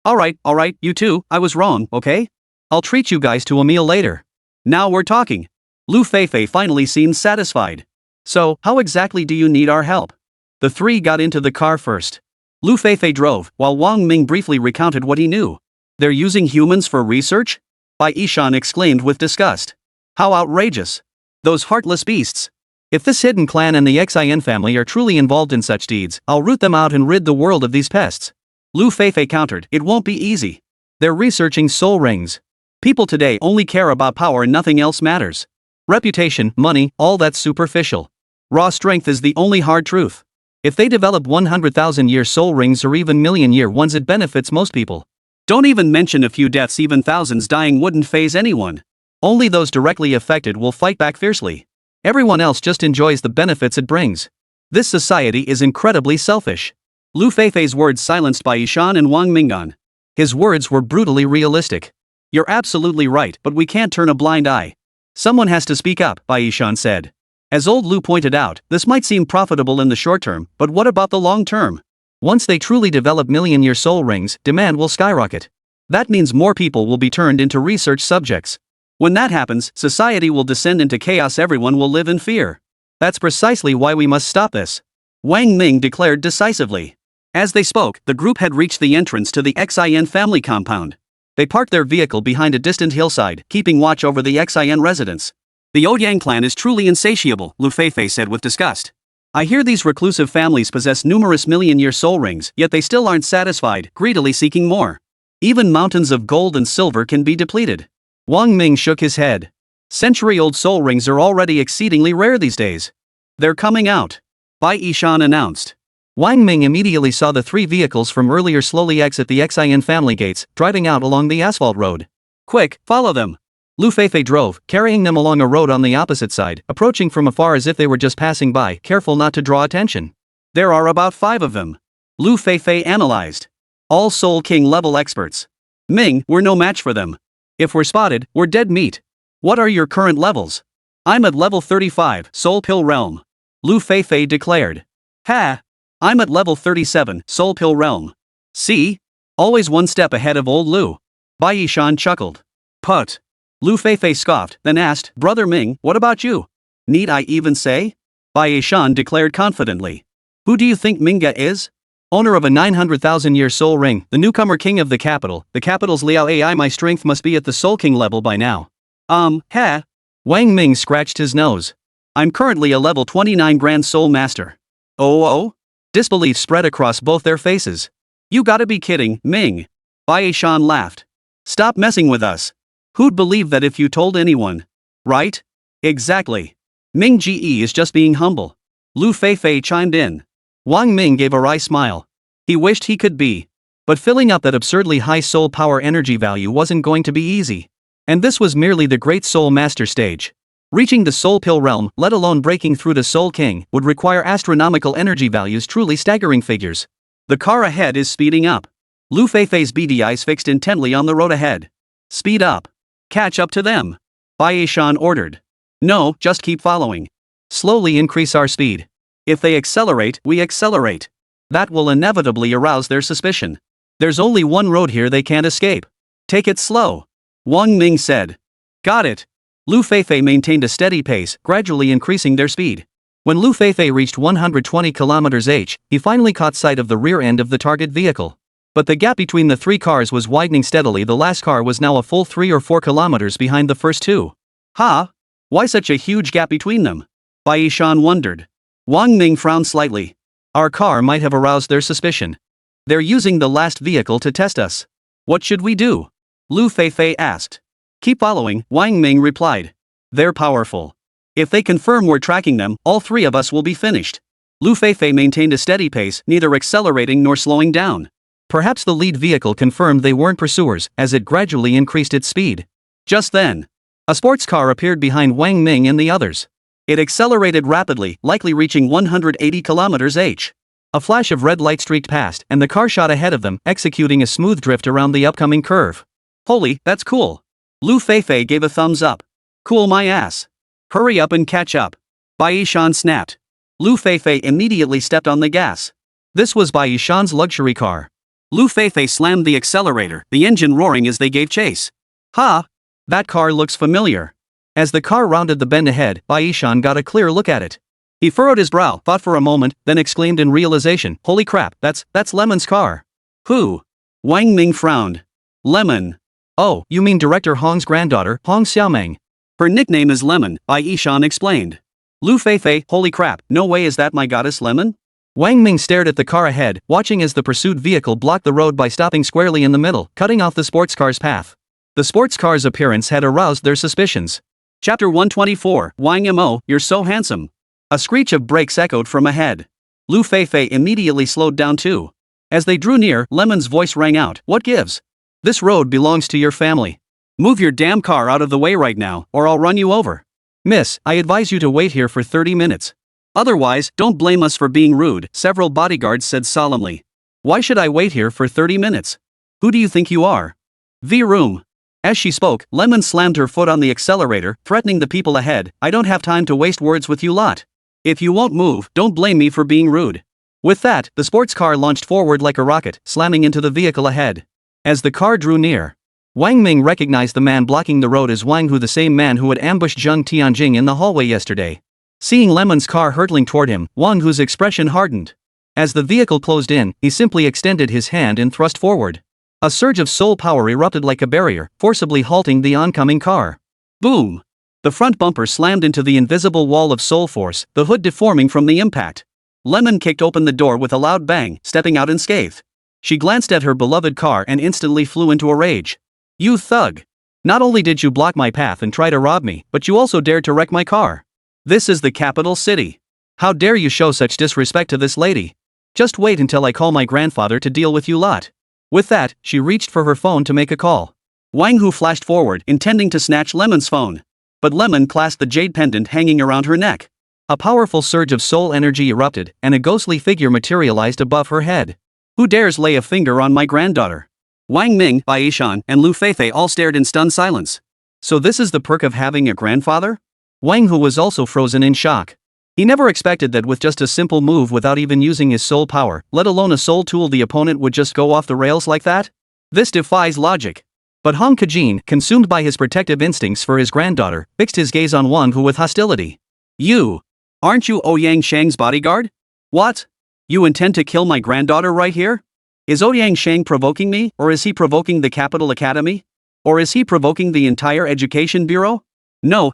Alright, you two, I was wrong, okay? I'll treat you guys to a meal later. Now we're talking. Lu Feifei finally seemed satisfied. So, how exactly do you need our help? The 3 got into the car first. Lu Feifei drove, while Wang Ming briefly recounted what he knew. They're using humans for research? Bai Yishan exclaimed with disgust. How outrageous. Those heartless beasts. If this hidden clan and the Xin family are truly involved in such deeds, I'll root them out and rid the world of these pests. Lu Feifei countered, it won't be easy. They're researching soul rings. People today only care about power and nothing else matters. Reputation, money, all that's superficial. Raw strength is the only hard truth. If they develop 100,000-year soul rings or even million-year ones, it benefits most people. Don't even mention a few deaths. Even thousands dying wouldn't faze anyone. Only those directly affected will fight back fiercely. Everyone else just enjoys the benefits it brings. This society is incredibly selfish. Lu Feifei's words silenced Bai Yishan and Wang Ming. His words were brutally realistic. You're absolutely right, but we can't turn a blind eye. Someone has to speak up, Bai Yishan said. As old Lu pointed out, this might seem profitable in the short term, but what about the long term? Once they truly develop million-year soul rings, demand will skyrocket. That means more people will be turned into research subjects. When that happens, society will descend into chaos. Everyone will live in fear. That's precisely why we must stop this, Wang Ming declared decisively. As they spoke, the group had reached the entrance to the Xin family compound. They parked their vehicle behind a distant hillside, keeping watch over the Xin residence. The Ouyang clan is truly insatiable, Lu Feifei said with disgust. I hear these reclusive families possess numerous million-year soul rings, yet they still aren't satisfied, greedily seeking more. Even mountains of gold and silver can be depleted. Wang Ming shook his head. Century-old soul rings are already exceedingly rare these days. They're coming out, Bai Yishan announced. Wang Ming immediately saw the 3 vehicles from earlier slowly exit the Xin family gates, driving out along the asphalt road. Quick, follow them. Lu Feifei drove, carrying them along a road on the opposite side, approaching from afar as if they were just passing by, careful not to draw attention. There are about 5 of them, Lu Feifei analyzed. All Soul King level experts. Ming, we're no match for them. If we're spotted, we're dead meat. What are your current levels? I'm at level 35, Soul Pill Realm, Lu Feifei declared. Ha! I'm at level 37, Soul Pill Realm. See? Always one step ahead of old Lu. Bai Yishan chuckled. Put. Lu Feifei scoffed, then asked, Brother Ming, what about you? Need I even say? Bai Yishan declared confidently. Who do you think Manga is? Owner of a 900,000-year soul ring, the newcomer king of the capital's Liao AI. My strength must be at the Soul King level by now. Wang Ming scratched his nose. I'm currently a level 29 Grand Soul Master. Oh? Disbelief spread across both their faces. You gotta be kidding, Ming. Bai Yishan laughed. Stop messing with us. Who'd believe that if you told anyone? Right? Exactly. Ming Ge is just being humble. Lu Feifei chimed in. Wang Ming gave a wry smile. He wished he could be. But filling up that absurdly high soul power energy value wasn't going to be easy. And this was merely the Great Soul Master stage. Reaching the Soul Pill realm, let alone breaking through to Soul King, would require astronomical energy values, truly staggering figures. The car ahead is speeding up. Lu Feifei's beady eyes fixed intently on the road ahead. Speed up. Catch up to them, Bai Yishan ordered. No, just keep following. Slowly increase our speed. If they accelerate, we accelerate. That will inevitably arouse their suspicion. There's only one road here they can't escape. Take it slow, Wang Ming said. Got it. Lu Feifei maintained a steady pace, gradually increasing their speed. When Lu Feifei reached 120 km/h, he finally caught sight of the rear end of the target vehicle. But the gap between the 3 cars was widening steadily. The last car was now a full 3 or 4 kilometers behind the first 2. Why such a huge gap between them? Bai Yishan wondered. Wang Ming frowned slightly. Our car might have aroused their suspicion. They're using the last vehicle to test us. What should we do? Lu Feifei asked. Keep following, Wang Ming replied. They're powerful. If they confirm we're tracking them, all 3 of us will be finished. Lu Feifei maintained a steady pace, neither accelerating nor slowing down. Perhaps the lead vehicle confirmed they weren't pursuers, as it gradually increased its speed. Just then, a sports car appeared behind Wang Ming and the others. It accelerated rapidly, likely reaching 180 km/h. A flash of red light streaked past, and the car shot ahead of them, executing a smooth drift around the upcoming curve. Holy, that's cool. Lu Feifei gave a thumbs up. Cool my ass. Hurry up and catch up. Bai Yishan snapped. Lu Feifei immediately stepped on the gas. This was Bai Yishan's luxury car. Lu Feifei slammed the accelerator, the engine roaring as they gave chase. That car looks familiar. As the car rounded the bend ahead, Bai Yishan got a clear look at it. He furrowed his brow, thought for a moment, then exclaimed in realization, Holy crap, that's Lemon's car. Who? Wang Ming frowned. Lemon. Oh, you mean Director Hong's granddaughter, Hong Xiaomeng. Her nickname is Lemon, Bai Yishan explained. Lu Feifei, holy crap, no way, is that my goddess Lemon? Wang Ming stared at the car ahead, watching as the pursued vehicle blocked the road by stopping squarely in the middle, cutting off the sports car's path. The sports car's appearance had aroused their suspicions. Chapter 124, Wang Mo, you're so handsome. A screech of brakes echoed from ahead. Lu Feifei immediately slowed down too. As they drew near, Lemon's voice rang out, what gives? This road belongs to your family. Move your damn car out of the way right now, or I'll run you over. Miss, I advise you to wait here for 30 minutes. Otherwise, don't blame us for being rude, several bodyguards said solemnly. Why should I wait here for 30 minutes? Who do you think you are? The room. As she spoke, Lemon slammed her foot on the accelerator, threatening the people ahead. I don't have time to waste words with you lot. If you won't move, don't blame me for being rude. With that, the sports car launched forward like a rocket, slamming into the vehicle ahead. As the car drew near, Wang Ming recognized the man blocking the road as Wang Hu, the same man who had ambushed Zheng Tianjing in the hallway yesterday. Seeing Lemon's car hurtling toward him, Wang Hu's expression hardened. As the vehicle closed in, he simply extended his hand and thrust forward. A surge of soul power erupted like a barrier, forcibly halting the oncoming car. Boom! The front bumper slammed into the invisible wall of soul force, the hood deforming from the impact. Lemon kicked open the door with a loud bang, stepping out unscathed. She glanced at her beloved car and instantly flew into a rage. You thug! Not only did you block my path and try to rob me, but you also dared to wreck my car. This is the capital city. How dare you show such disrespect to this lady? Just wait until I call my grandfather to deal with you lot. With that, she reached for her phone to make a call. Wang Hu flashed forward, intending to snatch Lemon's phone. But Lemon clasped the jade pendant hanging around her neck. A powerful surge of soul energy erupted, and a ghostly figure materialized above her head. Who dares lay a finger on my granddaughter? Wang Ming, Baishan, and Lu Feifei all stared in stunned silence. So this is the perk of having a grandfather? Wang Hu was also frozen in shock. He never expected that with just a simple move without even using his soul power, let alone a soul tool, the opponent would just go off the rails like that? This defies logic. But Hong Kajin, consumed by his protective instincts for his granddaughter, fixed his gaze on Wang Hu with hostility. You! Aren't you Ouyang Shang's bodyguard? What? You intend to kill my granddaughter right here? Is Ouyang Shang provoking me, or is he provoking the Capital Academy? Or is he provoking the entire Education Bureau? No.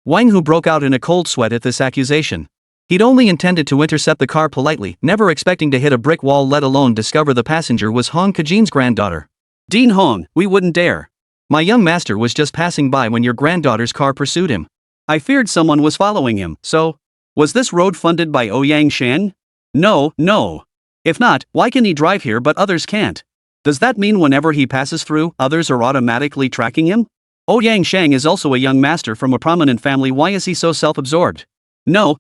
Wang Hu broke out in a cold sweat at this accusation. He'd only intended to intercept the car politely, never expecting to hit a brick wall, let alone discover the passenger was Hong Kajin's granddaughter. Dean Hong, we wouldn't dare. My young master was just passing by when your granddaughter's car pursued him. I feared someone was following him, so... Was this road funded by Ouyang Shang? No. If not, why can he drive here but others can't? Does that mean whenever he passes through, others are automatically tracking him? Ouyang Shang is also a young master from a prominent family. Why is he so self-absorbed? No,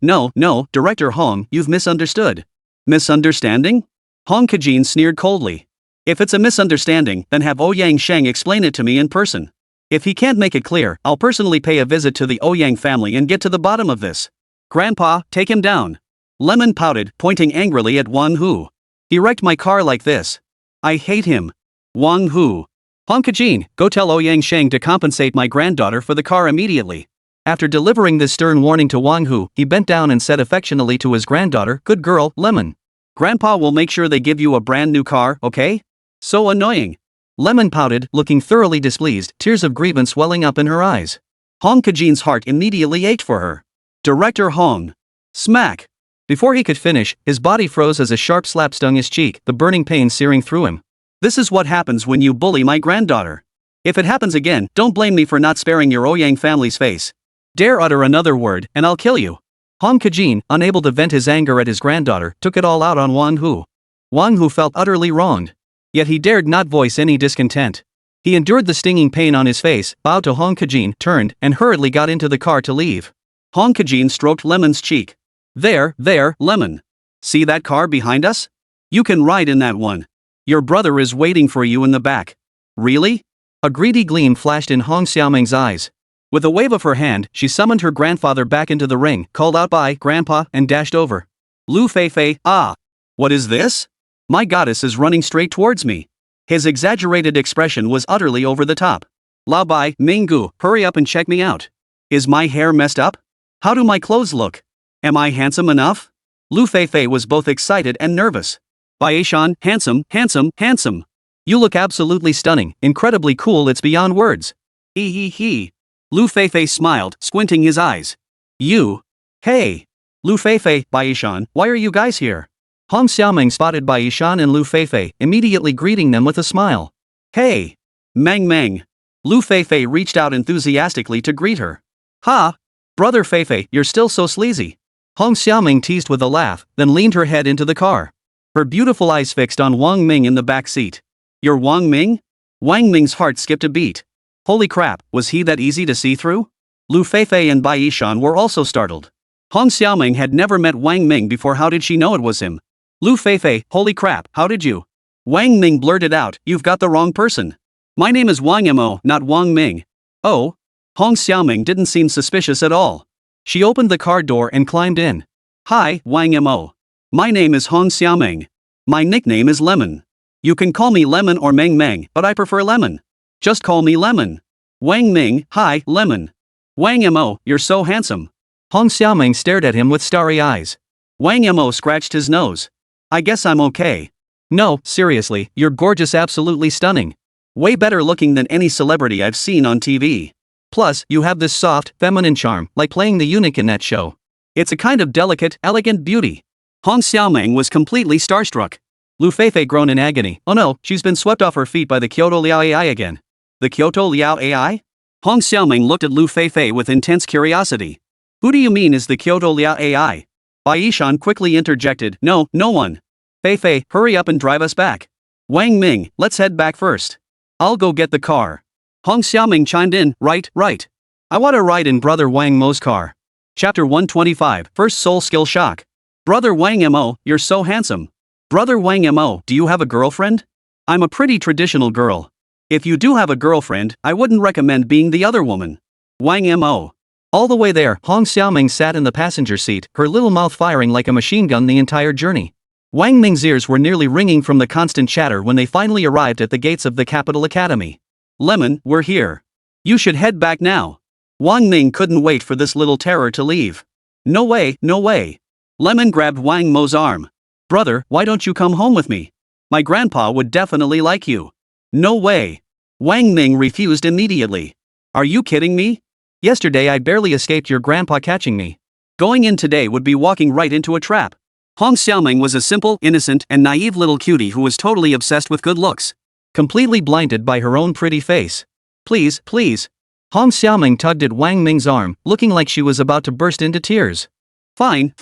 Director Hong, you've misunderstood. Misunderstanding? Hong Kajin sneered coldly. If it's a misunderstanding, then have Ouyang Shang explain it to me in person. If he can't make it clear, I'll personally pay a visit to the Ouyang family and get to the bottom of this. Grandpa, take him down. Lemon pouted, pointing angrily at Wang Hu. He wrecked my car like this. I hate him. Wang Hu. Hong Kajin, go tell Ouyang Shang to compensate my granddaughter for the car immediately. After delivering this stern warning to Wang Hu, he bent down and said affectionately to his granddaughter, good girl, Lemon. Grandpa will make sure they give you a brand new car, okay? So annoying. Lemon pouted, looking thoroughly displeased, tears of grievance welling up in her eyes. Hong Kajin's heart immediately ached for her. Director Hong. Smack. Before he could finish, his body froze as a sharp slap stung his cheek, the burning pain searing through him. This is what happens when you bully my granddaughter. If it happens again, don't blame me for not sparing your Ouyang family's face. Dare utter another word, and I'll kill you. Hong Kajin, unable to vent his anger at his granddaughter, took it all out on Wang Hu. Wang Hu felt utterly wronged. Yet he dared not voice any discontent. He endured the stinging pain on his face, bowed to Hong Kajin, turned, and hurriedly got into the car to leave. Hong Kajin stroked Lemon's cheek. There, Lemon. See that car behind us? You can ride in that one. Your brother is waiting for you in the back. Really? A greedy gleam flashed in Hong Xiaoming's eyes. With a wave of her hand, she summoned her grandfather back into the ring, called out by Grandpa, and dashed over. Lu Feifei, ah! What is this? My goddess is running straight towards me. His exaggerated expression was utterly over the top. Lao Bai, Minggu, hurry up and check me out. Is my hair messed up? How do my clothes look? Am I handsome enough? Lu Feifei was both excited and nervous. Baishan, handsome. You look absolutely stunning, incredibly cool, it's beyond words. He. Lu Feifei smiled, squinting his eyes. You? Hey! Lu Feifei, Baishan, why are you guys here? Hong Xiaoming spotted Baishan and Lu Feifei, immediately greeting them with a smile. Hey! Mang. Lu Feifei reached out enthusiastically to greet her. Ha! Brother Feifei, you're still so sleazy. Hong Xiaoming teased with a laugh, then leaned her head into the car. Her beautiful eyes fixed on Wang Ming in the back seat. You're Wang Ming? Wang Ming's heart skipped a beat. Holy crap, was he that easy to see through? Lu Feifei and Bai Yishan were also startled. Hong Xiaoming had never met Wang Ming before. How did she know it was him? Lu Feifei, holy crap, how did you? Wang Ming blurted out, you've got the wrong person. My name is Wang Mo, not Wang Ming. Oh? Hong Xiaoming didn't seem suspicious at all. She opened the car door and climbed in. Hi, Wang Mo. My name is Hong Xiaoming. My nickname is Lemon. You can call me Lemon or Meng Meng, but I prefer Lemon. Just call me Lemon. Wang Ming, hi, Lemon. Wang Mo, you're so handsome. Hong Xiaoming stared at him with starry eyes. Wang Mo scratched his nose. I guess I'm okay. No, seriously, you're gorgeous, absolutely stunning. Way better looking than any celebrity I've seen on TV. Plus, you have this soft, feminine charm, like playing the eunuch in that show. It's a kind of delicate, elegant beauty. Hong Xiaoming was completely starstruck. Lu Feifei groaned in agony. Oh no, she's been swept off her feet by the Kyoto Liao AI again. The Kyoto Liao AI? Hong Xiaoming looked at Lu Feifei with intense curiosity. Who do you mean is the Kyoto Liao AI? Bai Yishan quickly interjected. No one. Feifei, hurry up and drive us back. Wang Ming, let's head back first. I'll go get the car. Hong Xiaoming chimed in. Right. I want to ride in Brother Wang Mo's car. Chapter 125, First Soul Skill Shock. Brother Wang Mo, you're so handsome. Brother Wang Mo, do you have a girlfriend? I'm a pretty traditional girl. If you do have a girlfriend, I wouldn't recommend being the other woman. Wang Mo. All the way there, Hong Xiaoming sat in the passenger seat, her little mouth firing like a machine gun the entire journey. Wang Ming's ears were nearly ringing from the constant chatter when they finally arrived at the gates of the Capital Academy. Lemon, we're here. You should head back now. Wang Ming couldn't wait for this little terror to leave. No way. Lemon grabbed Wang Mo's arm. Brother, why don't you come home with me? My grandpa would definitely like you. No way. Wang Ming refused immediately. Are you kidding me? Yesterday I barely escaped your grandpa catching me. Going in today would be walking right into a trap. Hong Xiaoming was a simple, innocent, and naive little cutie who was totally obsessed with good looks. Completely blinded by her own pretty face. Please. Hong Xiaoming tugged at Wang Ming's arm, looking like she was about to burst into tears. Fine.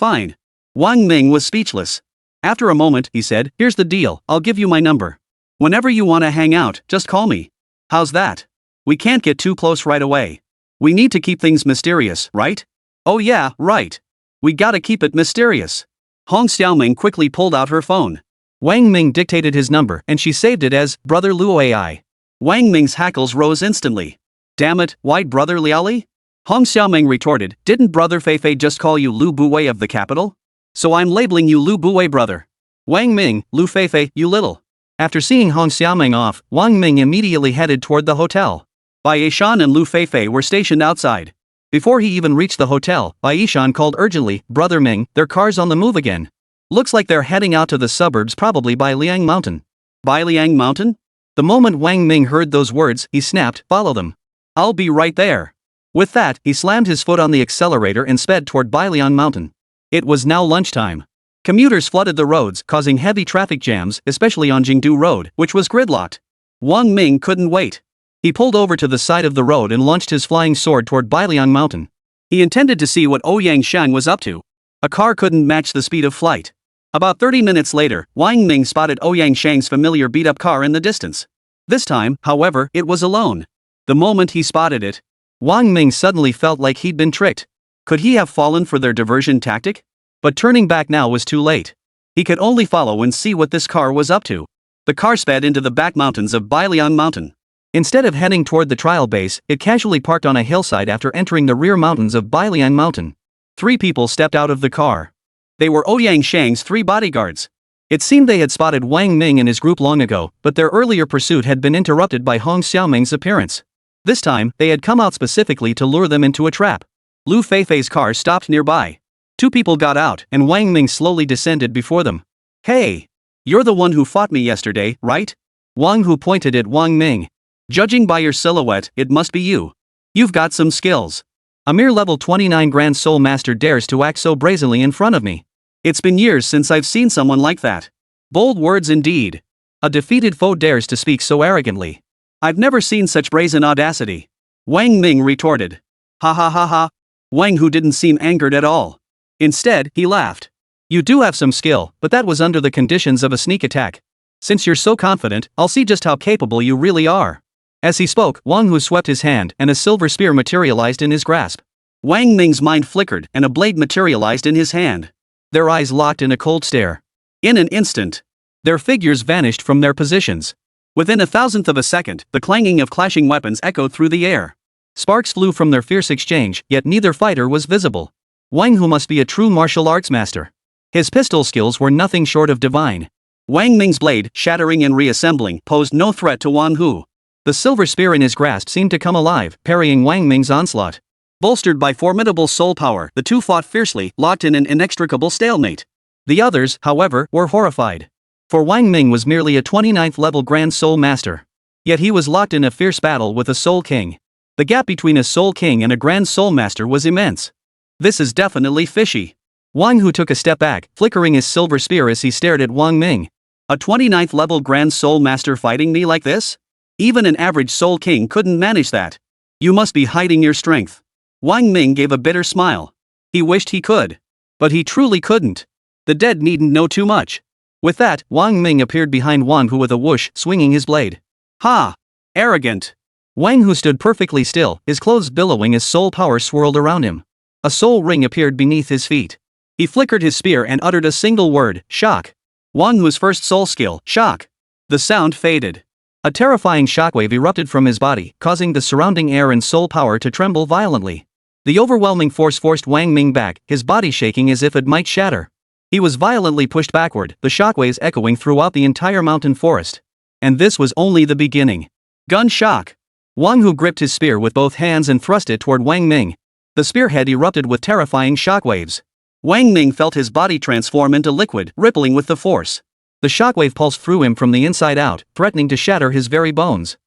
Wang Ming was speechless. After a moment, he said, here's the deal, I'll give you my number. Whenever you want to hang out, just call me. How's that? We can't get too close right away. We need to keep things mysterious, right? Oh yeah, right. We gotta keep it mysterious. Hong Xiaoming quickly pulled out her phone. Wang Ming dictated his number and she saved it as Brother Luo AI. Wang Ming's hackles rose instantly. Damn it, why Brother Liaoli? Hong Xiaoming retorted, didn't Brother Feifei just call you Lu Buwei of the capital? So I'm labeling you Lu Buwei brother. Wang Ming, Lu Feifei, you little. After seeing Hong Xiaoming off, Wang Ming immediately headed toward the hotel. Bai Yishan and Lu Feifei were stationed outside. Before he even reached the hotel, Bai Yishan called urgently, Brother Ming, their car's on the move again. Looks like they're heading out to the suburbs, probably by Liang Mountain. By Liang Mountain? The moment Wang Ming heard those words, he snapped, follow them. I'll be right there. With that, he slammed his foot on the accelerator and sped toward Bailiang Mountain. It was now lunchtime. Commuters flooded the roads, causing heavy traffic jams, especially on Jingdu Road, which was gridlocked. Wang Ming couldn't wait. He pulled over to the side of the road and launched his flying sword toward Bailiang Mountain. He intended to see what Ouyang Shang was up to. A car couldn't match the speed of flight. About 30 minutes later, Wang Ming spotted Ouyang Shang's familiar beat-up car in the distance. This time, however, it was alone. The moment he spotted it, Wang Ming suddenly felt like he'd been tricked. Could he have fallen for their diversion tactic? But turning back now was too late. He could only follow and see what this car was up to. The car sped into the back mountains of Bailiang Mountain. Instead of heading toward the trial base, it casually parked on a hillside after entering the rear mountains of Bailiang Mountain. 3 people stepped out of the car. They were Ouyang Shang's 3 bodyguards. It seemed they had spotted Wang Ming and his group long ago, but their earlier pursuit had been interrupted by Hong Xiaoming's appearance. This time, they had come out specifically to lure them into a trap. Lu Feifei's car stopped nearby. 2 people got out, and Wang Ming slowly descended before them. Hey! You're the one who fought me yesterday, right? Wang Hu pointed at Wang Ming. Judging by your silhouette, it must be you. You've got some skills. A mere level 29 Grand Soul Master dares to act so brazenly in front of me. It's been years since I've seen someone like that. Bold words indeed. A defeated foe dares to speak so arrogantly. I've never seen such brazen audacity. Wang Ming retorted. Ha ha ha ha. Wang Hu didn't seem angered at all. Instead, he laughed. You do have some skill, but that was under the conditions of a sneak attack. Since you're so confident, I'll see just how capable you really are. As he spoke, Wang Hu swept his hand and a silver spear materialized in his grasp. Wang Ming's mind flickered and a blade materialized in his hand. Their eyes locked in a cold stare. In an instant, their figures vanished from their positions. Within a thousandth of a second, the clanging of clashing weapons echoed through the air. Sparks flew from their fierce exchange, yet neither fighter was visible. Wang Hu must be a true martial arts master. His pistol skills were nothing short of divine. Wang Ming's blade, shattering and reassembling, posed no threat to Wang Hu. The silver spear in his grasp seemed to come alive, parrying Wang Ming's onslaught. Bolstered by formidable soul power, the two fought fiercely, locked in an inextricable stalemate. The others, however, were horrified. For Wang Ming was merely a 29th level Grand Soul Master. Yet he was locked in a fierce battle with a Soul King. The gap between a Soul King and a Grand Soul Master was immense. This is definitely fishy. Wang Hu took a step back, flickering his silver spear as he stared at Wang Ming. A 29th level Grand Soul Master fighting me like this? Even an average Soul King couldn't manage that. You must be hiding your strength. Wang Ming gave a bitter smile. He wished he could. But he truly couldn't. The dead needn't know too much. With that, Wang Ming appeared behind Wang Hu with a whoosh, swinging his blade. Ha! Arrogant! Wang Hu stood perfectly still, his clothes billowing as soul power swirled around him. A soul ring appeared beneath his feet. He flickered his spear and uttered a single word, shock. Wang Hu's first soul skill, shock. The sound faded. A terrifying shockwave erupted from his body, causing the surrounding air and soul power to tremble violently. The overwhelming force forced Wang Ming back, his body shaking as if it might shatter. He was violently pushed backward, the shockwaves echoing throughout the entire mountain forest. And this was only the beginning. Gun shock. Wang Hu gripped his spear with both hands and thrust it toward Wang Ming. The spearhead erupted with terrifying shockwaves. Wang Ming felt his body transform into liquid, rippling with the force. The shockwave pulsed through him from the inside out, threatening to shatter his very bones.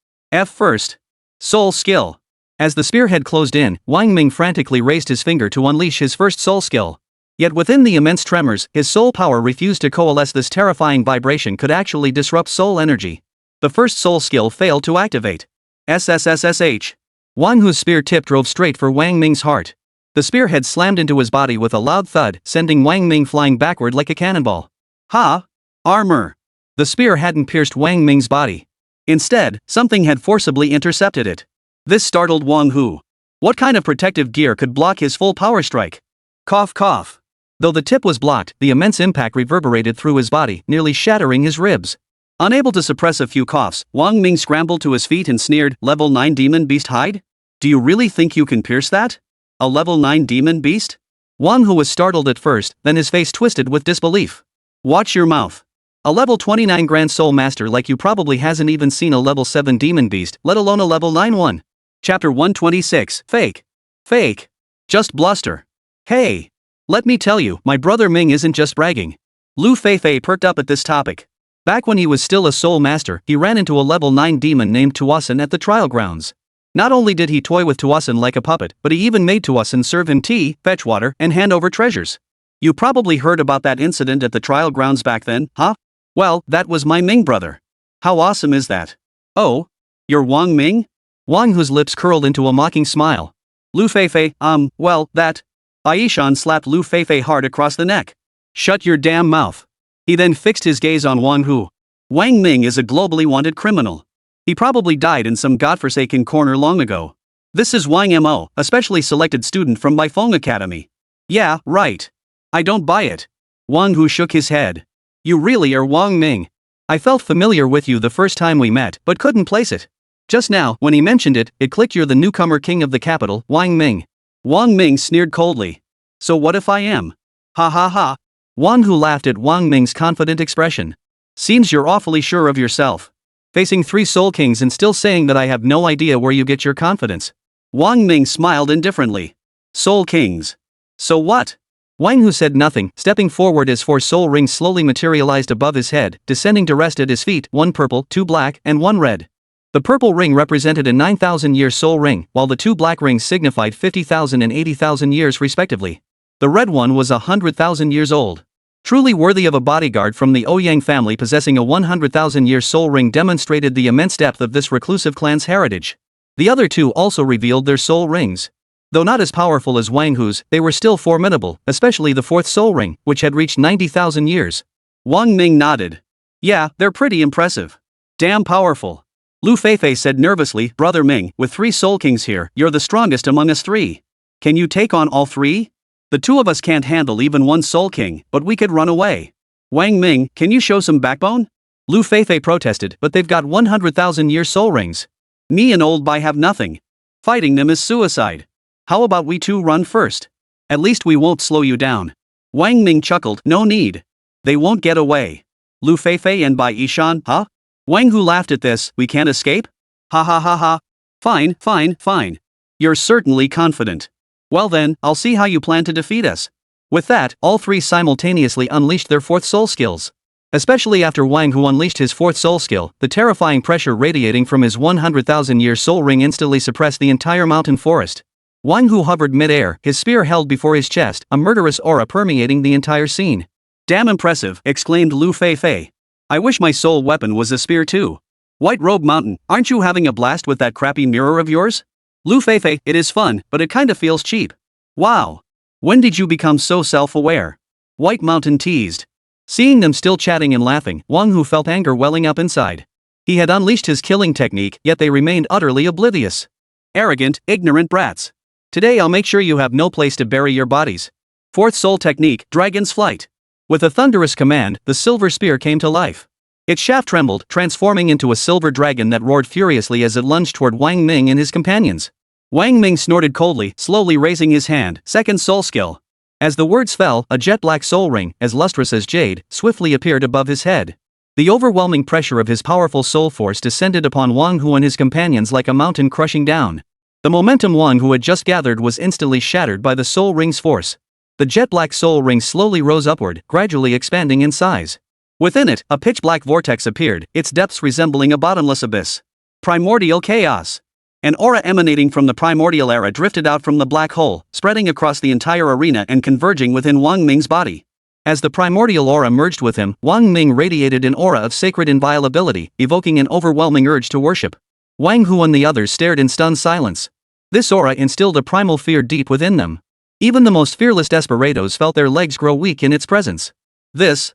First. Soul skill. As the spearhead closed in, Wang Ming frantically raised his finger to unleash his first soul skill. Yet within the immense tremors, his soul power refused to coalesce. This terrifying vibration could actually disrupt soul energy. The first soul skill failed to activate. SSSSH. Wang Hu's spear tip drove straight for Wang Ming's heart. The spearhead slammed into his body with a loud thud, sending Wang Ming flying backward like a cannonball. Ha! Armor. The spear hadn't pierced Wang Ming's body. Instead, something had forcibly intercepted it. This startled Wang Hu. What kind of protective gear could block his full power strike? Cough cough. Though the tip was blocked, the immense impact reverberated through his body, nearly shattering his ribs. Unable to suppress a few coughs, Wang Ming scrambled to his feet and sneered, "Level 9 demon beast hide? Do you really think you can pierce that? A level 9 demon beast?" Wang Hu was startled at first, then his face twisted with disbelief. Watch your mouth. A level 29 Grand Soul Master like you probably hasn't even seen a level 7 demon beast, let alone a level 9 one. Chapter 126, Fake. Fake. Just bluster. Hey. Let me tell you, my brother Ming isn't just bragging. Lu Feifei perked up at this topic. Back when he was still a soul master, he ran into a level 9 demon named Tuasen at the trial grounds. Not only did he toy with Tuasen like a puppet, but he even made Tuasen serve him tea, fetch water, and hand over treasures. You probably heard about that incident at the trial grounds back then, huh? Well, that was my Ming brother. How awesome is that? Oh? You're Wang Ming? Wang Hu's lips curled into a mocking smile. Lu Feifei, well, that. Aishan slapped Lu Feifei hard across the neck. Shut your damn mouth. He then fixed his gaze on Wang Hu. Wang Ming is a globally wanted criminal. He probably died in some godforsaken corner long ago. This is Wang Mo, a specially selected student from Baifeng Academy. Yeah, right. I don't buy it. Wang Hu shook his head. You really are Wang Ming. I felt familiar with you the first time we met, but couldn't place it. Just now, when he mentioned it, it clicked. You're the newcomer king of the capital, Wang Ming. Wang Ming sneered coldly. So what if I am? Ha ha ha. Wang Hu laughed at Wang Ming's confident expression. Seems you're awfully sure of yourself. Facing 3 soul kings and still saying that I have no idea where you get your confidence. Wang Ming smiled indifferently. Soul kings. So what? Wang Hu said nothing, stepping forward as 4 soul rings slowly materialized above his head, descending to rest at his feet, 1 purple, 2 black, and 1 red. The purple ring represented a 9,000-year soul ring, while the 2 black rings signified 50,000 and 80,000 years respectively. The red one was 100,000 years old. Truly worthy of a bodyguard from the Ouyang family, possessing a 100,000-year soul ring demonstrated the immense depth of this reclusive clan's heritage. The other 2 also revealed their soul rings. Though not as powerful as Wang Hu's, they were still formidable, especially the 4th soul ring, which had reached 90,000 years. Wang Ming nodded. Yeah, they're pretty impressive. Damn powerful. Lu Feifei said nervously, Brother Ming, with 3 Soul Kings here, you're the strongest among us 3. Can you take on all 3? The 2 of us can't handle even 1 Soul King, but we could run away. Wang Ming, can you show some backbone? Lu Feifei protested, but they've got 100,000-year soul rings. Me and Old Bai have nothing. Fighting them is suicide. How about we 2 run first? At least we won't slow you down. Wang Ming chuckled, no need. They won't get away. Lu Feifei and Bai Yishan, huh? Wang Hu laughed at this, we can't escape? Ha ha ha ha. Fine, fine, fine. You're certainly confident. Well then, I'll see how you plan to defeat us. With that, all 3 simultaneously unleashed their 4th soul skills. Especially after Wang Hu unleashed his 4th soul skill, the terrifying pressure radiating from his 100,000-year soul ring instantly suppressed the entire mountain forest. Wang Hu hovered mid-air, his spear held before his chest, a murderous aura permeating the entire scene. Damn impressive, exclaimed Lu Feifei. I wish my soul weapon was a spear too. White Robe Mountain, aren't you having a blast with that crappy mirror of yours? Lu Feifei, it is fun, but it kinda feels cheap. Wow. When did you become so self-aware? White Mountain teased. Seeing them still chatting and laughing, Wang Hu felt anger welling up inside. He had unleashed his killing technique, yet they remained utterly oblivious. Arrogant, ignorant brats. Today I'll make sure you have no place to bury your bodies. 4th soul technique, Dragon's Flight. With a thunderous command, the silver spear came to life. Its shaft trembled, transforming into a silver dragon that roared furiously as it lunged toward Wang Ming and his companions. Wang Ming snorted coldly, slowly raising his hand, 2nd soul skill. As the words fell, a jet-black soul ring, as lustrous as jade, swiftly appeared above his head. The overwhelming pressure of his powerful soul force descended upon Wang Hu and his companions like a mountain crushing down. The momentum Wang Hu had just gathered was instantly shattered by the soul ring's force. The jet-black soul ring slowly rose upward, gradually expanding in size. Within it, a pitch-black vortex appeared, its depths resembling a bottomless abyss. Primordial chaos. An aura emanating from the primordial era drifted out from the black hole, spreading across the entire arena and converging within Wang Ming's body. As the primordial aura merged with him, Wang Ming radiated an aura of sacred inviolability, evoking an overwhelming urge to worship. Wang Hu and the others stared in stunned silence. This aura instilled a primal fear deep within them. Even the most fearless desperados felt their legs grow weak in its presence. This.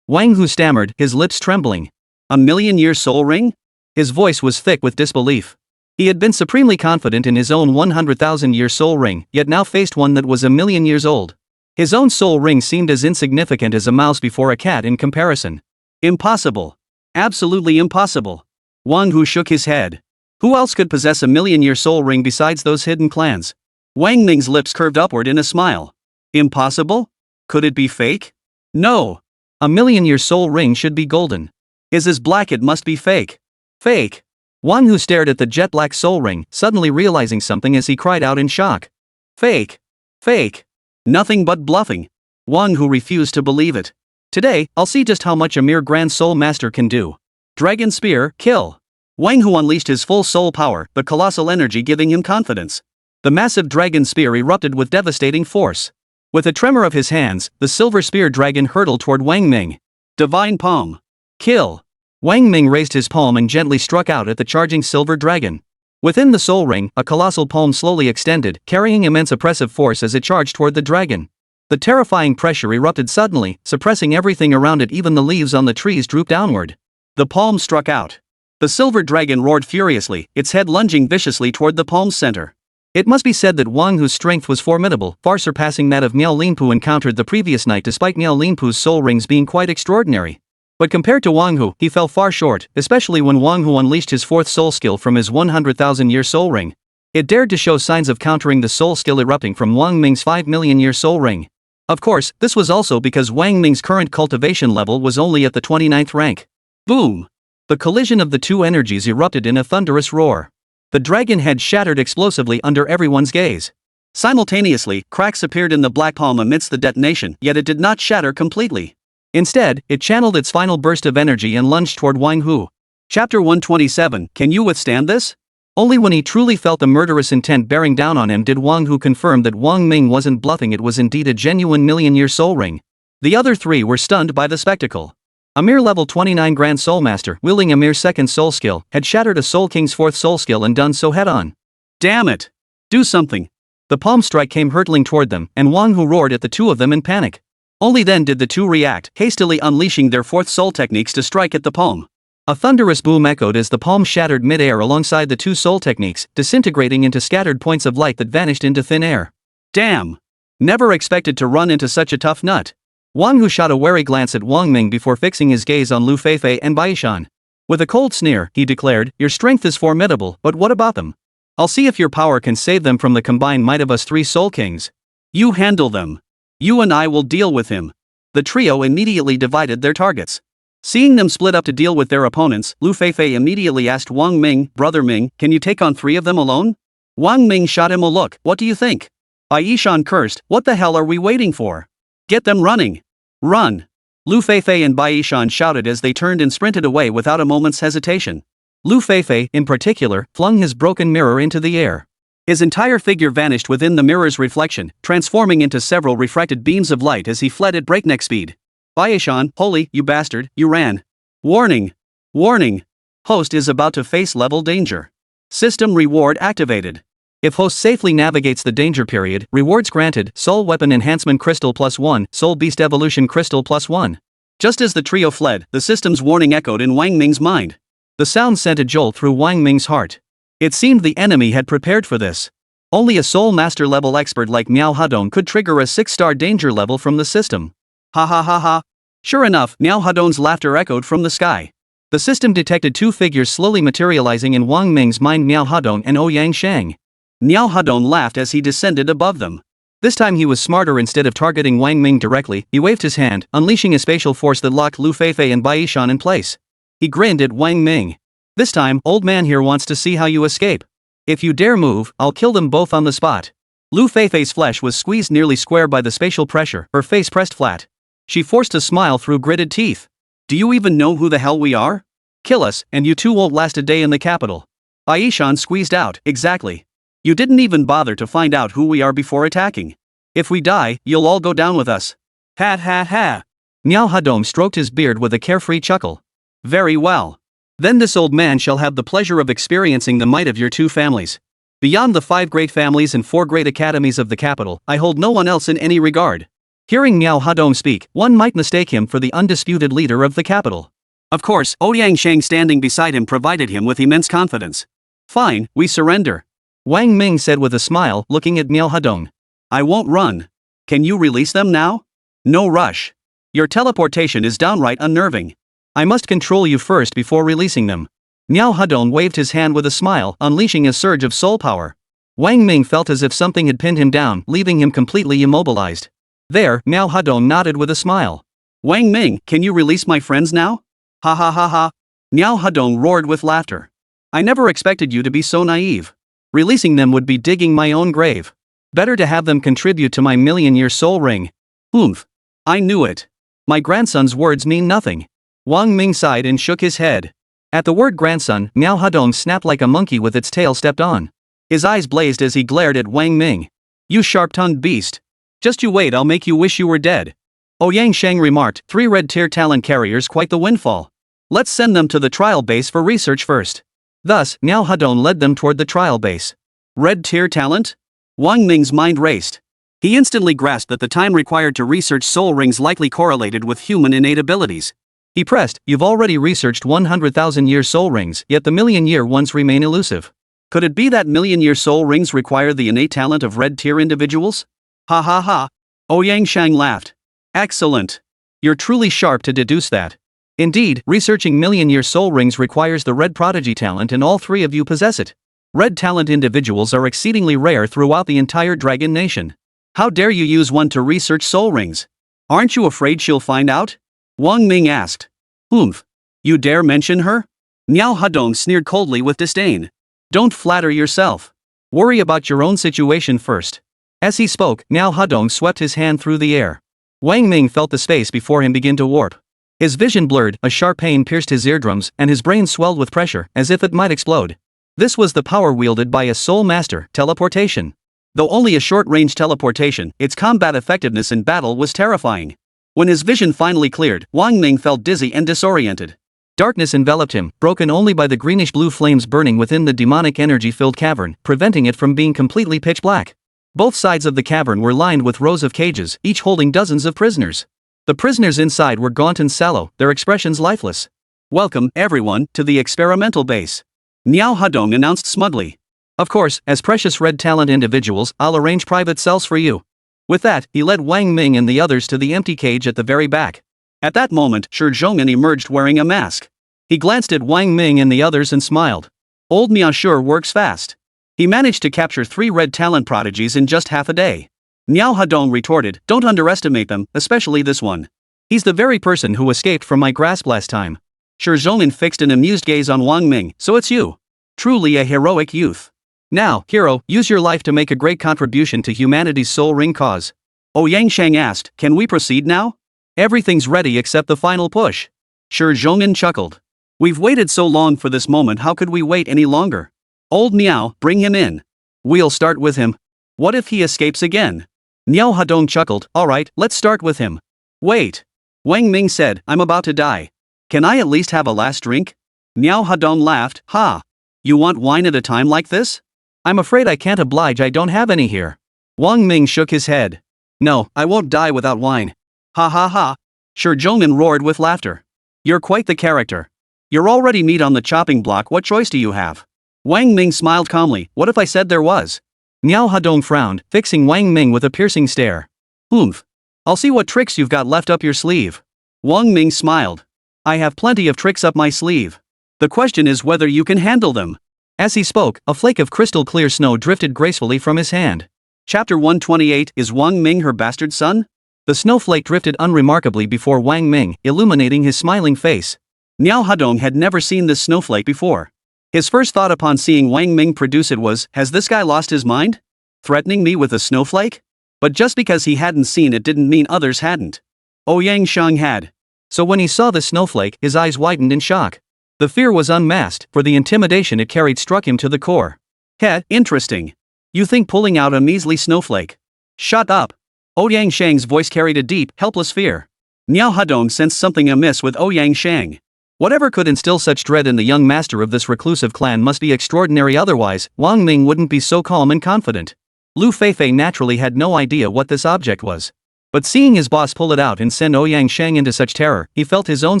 Wang Hu stammered, his lips trembling. A 1,000,000-year soul ring? His voice was thick with disbelief. He had been supremely confident in his own 100,000-year soul ring, yet now faced one that was 1,000,000 years old. His own soul ring seemed as insignificant as a mouse before a cat in comparison. Impossible. Absolutely impossible. Wang Hu shook his head. Who else could possess a 1,000,000-year soul ring besides those hidden clans? Wang Ming's lips curved upward in a smile. Impossible? Could it be fake? No. A 1,000,000-year soul ring should be golden. His is black, it must be fake. Fake. Wang Hu stared at the jet-black soul ring, suddenly realizing something as he cried out in shock. Fake. Fake. Nothing but bluffing. Wang Hu refused to believe it. Today, I'll see just how much a mere Grand Soul Master can do. Dragon Spear, kill. Wang Hu unleashed his full soul power, the colossal energy giving him confidence. The massive dragon spear erupted with devastating force. With a tremor of his hands, the silver spear dragon hurtled toward Wang Ming. Divine Palm. Kill. Wang Ming raised his palm and gently struck out at the charging silver dragon. Within the soul ring, a colossal palm slowly extended, carrying immense oppressive force as it charged toward the dragon. The terrifying pressure erupted suddenly, suppressing everything around it. Even the leaves on the trees drooped downward. The palm struck out. The silver dragon roared furiously, its head lunging viciously toward the palm's center. It must be said that Wang Hu's strength was formidable, far surpassing that of Miao Linpu encountered the previous night, despite Miao Linpu's soul rings being quite extraordinary. But compared to Wang Hu, he fell far short, especially when Wang Hu unleashed his 4th soul skill from his 100,000-year soul ring. It dared to show signs of countering the soul skill erupting from Wang Ming's 5,000,000-year soul ring. Of course, this was also because Wang Ming's current cultivation level was only at the 29th rank. Boom! The collision of the two energies erupted in a thunderous roar. The dragon head shattered explosively under everyone's gaze. Simultaneously, cracks appeared in the black palm amidst the detonation, yet it did not shatter completely. Instead, it channeled its final burst of energy and lunged toward Wang Hu. Chapter 127, Can you withstand this? Only when he truly felt the murderous intent bearing down on him did Wang Hu confirm that Wang Ming wasn't bluffing, it was indeed a genuine 1,000,000-year soul ring. The other 3 were stunned by the spectacle. A mere level 29 Grand Soul Master, wielding a mere 2nd soul skill, had shattered a Soul King's 4th soul skill and done so head-on. Damn it! Do something! The palm strike came hurtling toward them, and Wang Hu roared at the 2 of them in panic. Only then did the 2 react, hastily unleashing their 4th soul techniques to strike at the palm. A thunderous boom echoed as the palm shattered mid-air alongside the two soul techniques, disintegrating into scattered points of light that vanished into thin air. Damn! Never expected to run into such a tough nut. Wang Hu shot a wary glance at Wang Ming before fixing his gaze on Lu Feifei and Baishan. With a cold sneer, he declared, "Your strength is formidable, but what about them? I'll see if your power can save them from the combined might of us three Soul Kings. You handle them. You and I will deal with him." The trio immediately divided their targets. Seeing them split up to deal with their opponents, Lu Feifei immediately asked Wang Ming, "Brother Ming, can you take on 3 of them alone?" Wang Ming shot him a look. "What do you think?" Baishan cursed, "What the hell are we waiting for? Get them running. Run." Lu Feifei and Baishan shouted as they turned and sprinted away without a moment's hesitation. Lu Feifei, in particular, flung his broken mirror into the air. His entire figure vanished within the mirror's reflection, transforming into several refracted beams of light as he fled at breakneck speed. Baishan, "Holy, you bastard, you ran. Warning! Warning! Host is about to face level danger. System reward activated. If host safely navigates the danger period, rewards granted, Soul Weapon Enhancement Crystal +1, Soul Beast Evolution Crystal +1. Just as the trio fled, the system's warning echoed in Wang Ming's mind. The sound sent a jolt through Wang Ming's heart. It seemed the enemy had prepared for this. Only a Soul Master level expert like Miao Hadong could trigger a 6-star danger level from the system. Ha ha ha ha. Sure enough, Miao Hadong's laughter echoed from the sky. The system detected 2 figures slowly materializing in Wang Ming's mind, Miao Hadong and Ouyang Shang. Miao Hadong laughed as he descended above them. This time he was smarter. Instead of targeting Wang Ming directly, he waved his hand, unleashing a spatial force that locked Lu Feifei and Baishan in place. He grinned at Wang Ming. "This time, old man here wants to see how you escape. If you dare move, I'll kill them both on the spot." Lu Feifei's flesh was squeezed nearly square by the spatial pressure, her face pressed flat. She forced a smile through gritted teeth. "Do you even know who the hell we are? Kill us, and you two won't last a day in the capital." Baishan squeezed out, "Exactly. You didn't even bother to find out who we are before attacking. If we die, you'll all go down with us." Ha ha ha. Miao Hadong stroked his beard with a carefree chuckle. "Very well. Then this old man shall have the pleasure of experiencing the might of your 2 families. Beyond the 5 great families and 4 great academies of the capital, I hold no one else in any regard." Hearing Miao Hadong speak, one might mistake him for the undisputed leader of the capital. Of course, Ouyang Shang standing beside him provided him with immense confidence. "Fine, we surrender," Wang Ming said with a smile, looking at Miao Hadong. "I won't run. Can you release them now?" "No rush. Your teleportation is downright unnerving. I must control you first before releasing them." Miao Hadong waved his hand with a smile, unleashing a surge of soul power. Wang Ming felt as if something had pinned him down, leaving him completely immobilized. There, Miao Hadong nodded with a smile. "Wang Ming, can you release my friends now?" "Ha ha ha ha." Miao Hadong roared with laughter. "I never expected you to be so naive. Releasing them would be digging my own grave. Better to have them contribute to my million-year soul ring." "Oomph. I knew it. My grandson's words mean nothing." Wang Ming sighed and shook his head. At the word grandson, Miao Hadong snapped like a monkey with its tail stepped on. His eyes blazed as he glared at Wang Ming. "You sharp-tongued beast. Just you wait, I'll make you wish you were dead." Ouyang Shang remarked, 3 red-tier talent carriers, quite the windfall. "Let's send them to the trial base for research first." Thus, Miao Hadong led them toward the trial base. Red-tier talent? Wang Ming's mind raced. He instantly grasped that the time required to research soul rings likely correlated with human innate abilities. He pressed, "You've already researched 100,000-year soul rings, yet the million-year ones remain elusive. Could it be that million-year soul rings require the innate talent of red-tier individuals?" "Ha ha ha." Ouyang Shang laughed. "Excellent. You're truly sharp to deduce that. Indeed, researching million-year soul rings requires the red prodigy talent, and all 3 of you possess it. Red talent individuals are exceedingly rare throughout the entire Dragon Nation. How dare you use one to research soul rings? Aren't you afraid she'll find out?" Wang Ming asked. "Oomph. You dare mention her?" Miao Hadong sneered coldly with disdain. "Don't flatter yourself. Worry about your own situation first." As he spoke, Miao Hadong swept his hand through the air. Wang Ming felt the space before him begin to warp. His vision blurred, a sharp pain pierced his eardrums, and his brain swelled with pressure, as if it might explode. This was the power wielded by a soul master, teleportation. Though only a short-range teleportation, its combat effectiveness in battle was terrifying. When his vision finally cleared, Wang Ming felt dizzy and disoriented. Darkness enveloped him, broken only by the greenish-blue flames burning within the demonic energy-filled cavern, preventing it from being completely pitch black. Both sides of the cavern were lined with rows of cages, each holding dozens of prisoners. The prisoners inside were gaunt and sallow, their expressions lifeless. Welcome, everyone, to the experimental base. Niao Hadong announced smugly. Of course, as precious red talent individuals, I'll arrange private cells for you. With that, he led Wang Ming and the others to the empty cage at the very back. At that moment, Shi Zhong'an emerged wearing a mask. He glanced at Wang Ming and the others and smiled. Old Niao sure works fast. He managed to capture 3 red talent prodigies in just half a day. Niao Hadong retorted, don't underestimate them, especially this one. He's the very person who escaped from my grasp last time. Shi Zhong'an fixed an amused gaze on Wang Ming, so it's you. Truly a heroic youth. Now, hero, use your life to make a great contribution to humanity's soul ring cause. Ouyang Shang asked, can we proceed now? Everything's ready except the final push. Shi Zhong'an chuckled. We've waited so long for this moment, how could we wait any longer? Old Niao, bring him in. We'll start with him. What if he escapes again? Niao Hadong chuckled, alright, let's start with him. Wait. Wang Ming said, I'm about to die. Can I at least have a last drink? Niao Hadong laughed, ha. You want wine at a time like this? I'm afraid I can't oblige, I don't have any here. Wang Ming shook his head. No, I won't die without wine. Ha ha ha. Shi Zhong'an roared with laughter. You're quite the character. You're already meat on the chopping block, what choice do you have? Wang Ming smiled calmly, what if I said there was? Niao Hadong frowned, fixing Wang Ming with a piercing stare. Oomph. I'll see what tricks you've got left up your sleeve. Wang Ming smiled. I have plenty of tricks up my sleeve. The question is whether you can handle them. As he spoke, a flake of crystal clear snow drifted gracefully from his hand. Chapter 128, is Wang Ming her bastard son? The snowflake drifted unremarkably before Wang Ming, illuminating his smiling face. Niao Hadong had never seen this snowflake before. His first thought upon seeing Wang Ming produce it was, has this guy lost his mind? Threatening me with a snowflake? But just because he hadn't seen it didn't mean others hadn't. Ouyang Shang had. So when he saw the snowflake, his eyes widened in shock. The fear was unmasked, for the intimidation it carried struck him to the core. Heh, interesting. You think pulling out a measly snowflake? Shut up. Ouyang Shang's voice carried a deep, helpless fear. Niao Hadong sensed something amiss with Ouyang Shang. Whatever could instill such dread in the young master of this reclusive clan must be extraordinary, otherwise, Wang Ming wouldn't be so calm and confident. Lu Feifei naturally had no idea what this object was. But seeing his boss pull it out and send Ouyang Shang into such terror, he felt his own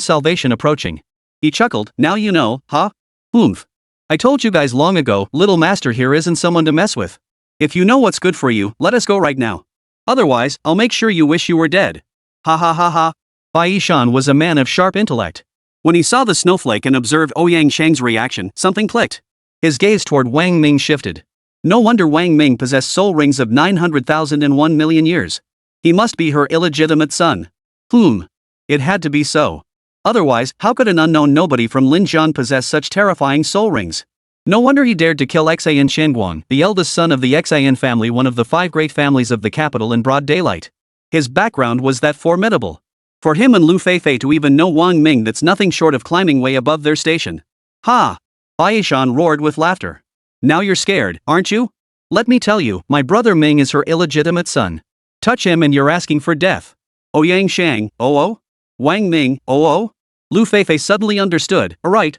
salvation approaching. He chuckled, now you know, huh? Oomph. I told you guys long ago, little master here isn't someone to mess with. If you know what's good for you, let us go right now. Otherwise, I'll make sure you wish you were dead. Ha ha ha ha. Bai Yishan was a man of sharp intellect. When he saw the snowflake and observed Ouyang Shang's reaction, something clicked. His gaze toward Wang Ming shifted. No wonder Wang Ming possessed soul rings of 900,001 million years. He must be her illegitimate son. It had to be so. Otherwise, how could an unknown nobody from Linjian possess such terrifying soul rings? No wonder he dared to kill Xian Shenguang, the eldest son of the Xian family, one of the 5 great families of the capital, in broad daylight. His background was that formidable. For him and Lu Feifei to even know Wang Ming, that's nothing short of climbing way above their station. Ha! Bai Yishan roared with laughter. Now you're scared, aren't you? Let me tell you, my brother Ming is her illegitimate son. Touch him and you're asking for death. Ouyang Shang, oh? Wang Ming, oh? Lu Feifei suddenly understood, right.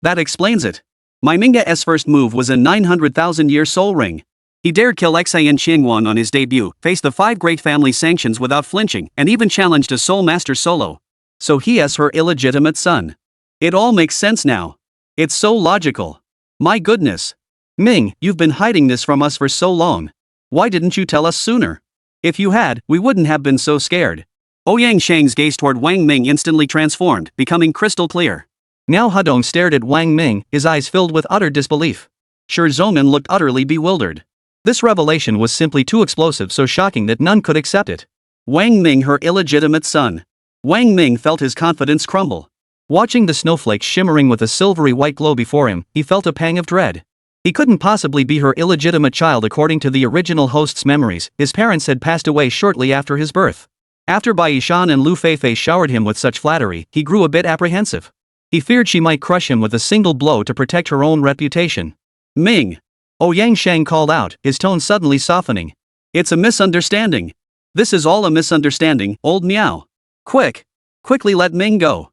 That explains it. My Minga's first move was a 900,000-year soul ring. He dared kill Xian Shenguang on his debut, faced the 5 great family sanctions without flinching, and even challenged a soul master solo. So he is her illegitimate son. It all makes sense now. It's so logical. My goodness. Ming, you've been hiding this from us for so long. Why didn't you tell us sooner? If you had, we wouldn't have been so scared. Ouyang Shang's gaze toward Wang Ming instantly transformed, becoming crystal clear. Niao Hadong stared at Wang Ming, his eyes filled with utter disbelief. Shi Zhong'an looked utterly bewildered. This revelation was simply too explosive, so shocking that none could accept it. Wang Ming, her illegitimate son. Wang Ming felt his confidence crumble. Watching the snowflake shimmering with a silvery white glow before him, he felt a pang of dread. He couldn't possibly be her illegitimate child. According to the original host's memories, his parents had passed away shortly after his birth. After Bai Yishan and Lu Feifei showered him with such flattery, he grew a bit apprehensive. He feared she might crush him with a single blow to protect her own reputation. Ming! Ouyang Shang called out, his tone suddenly softening. It's a misunderstanding. This is all a misunderstanding, old Niao. Quickly let Ming go.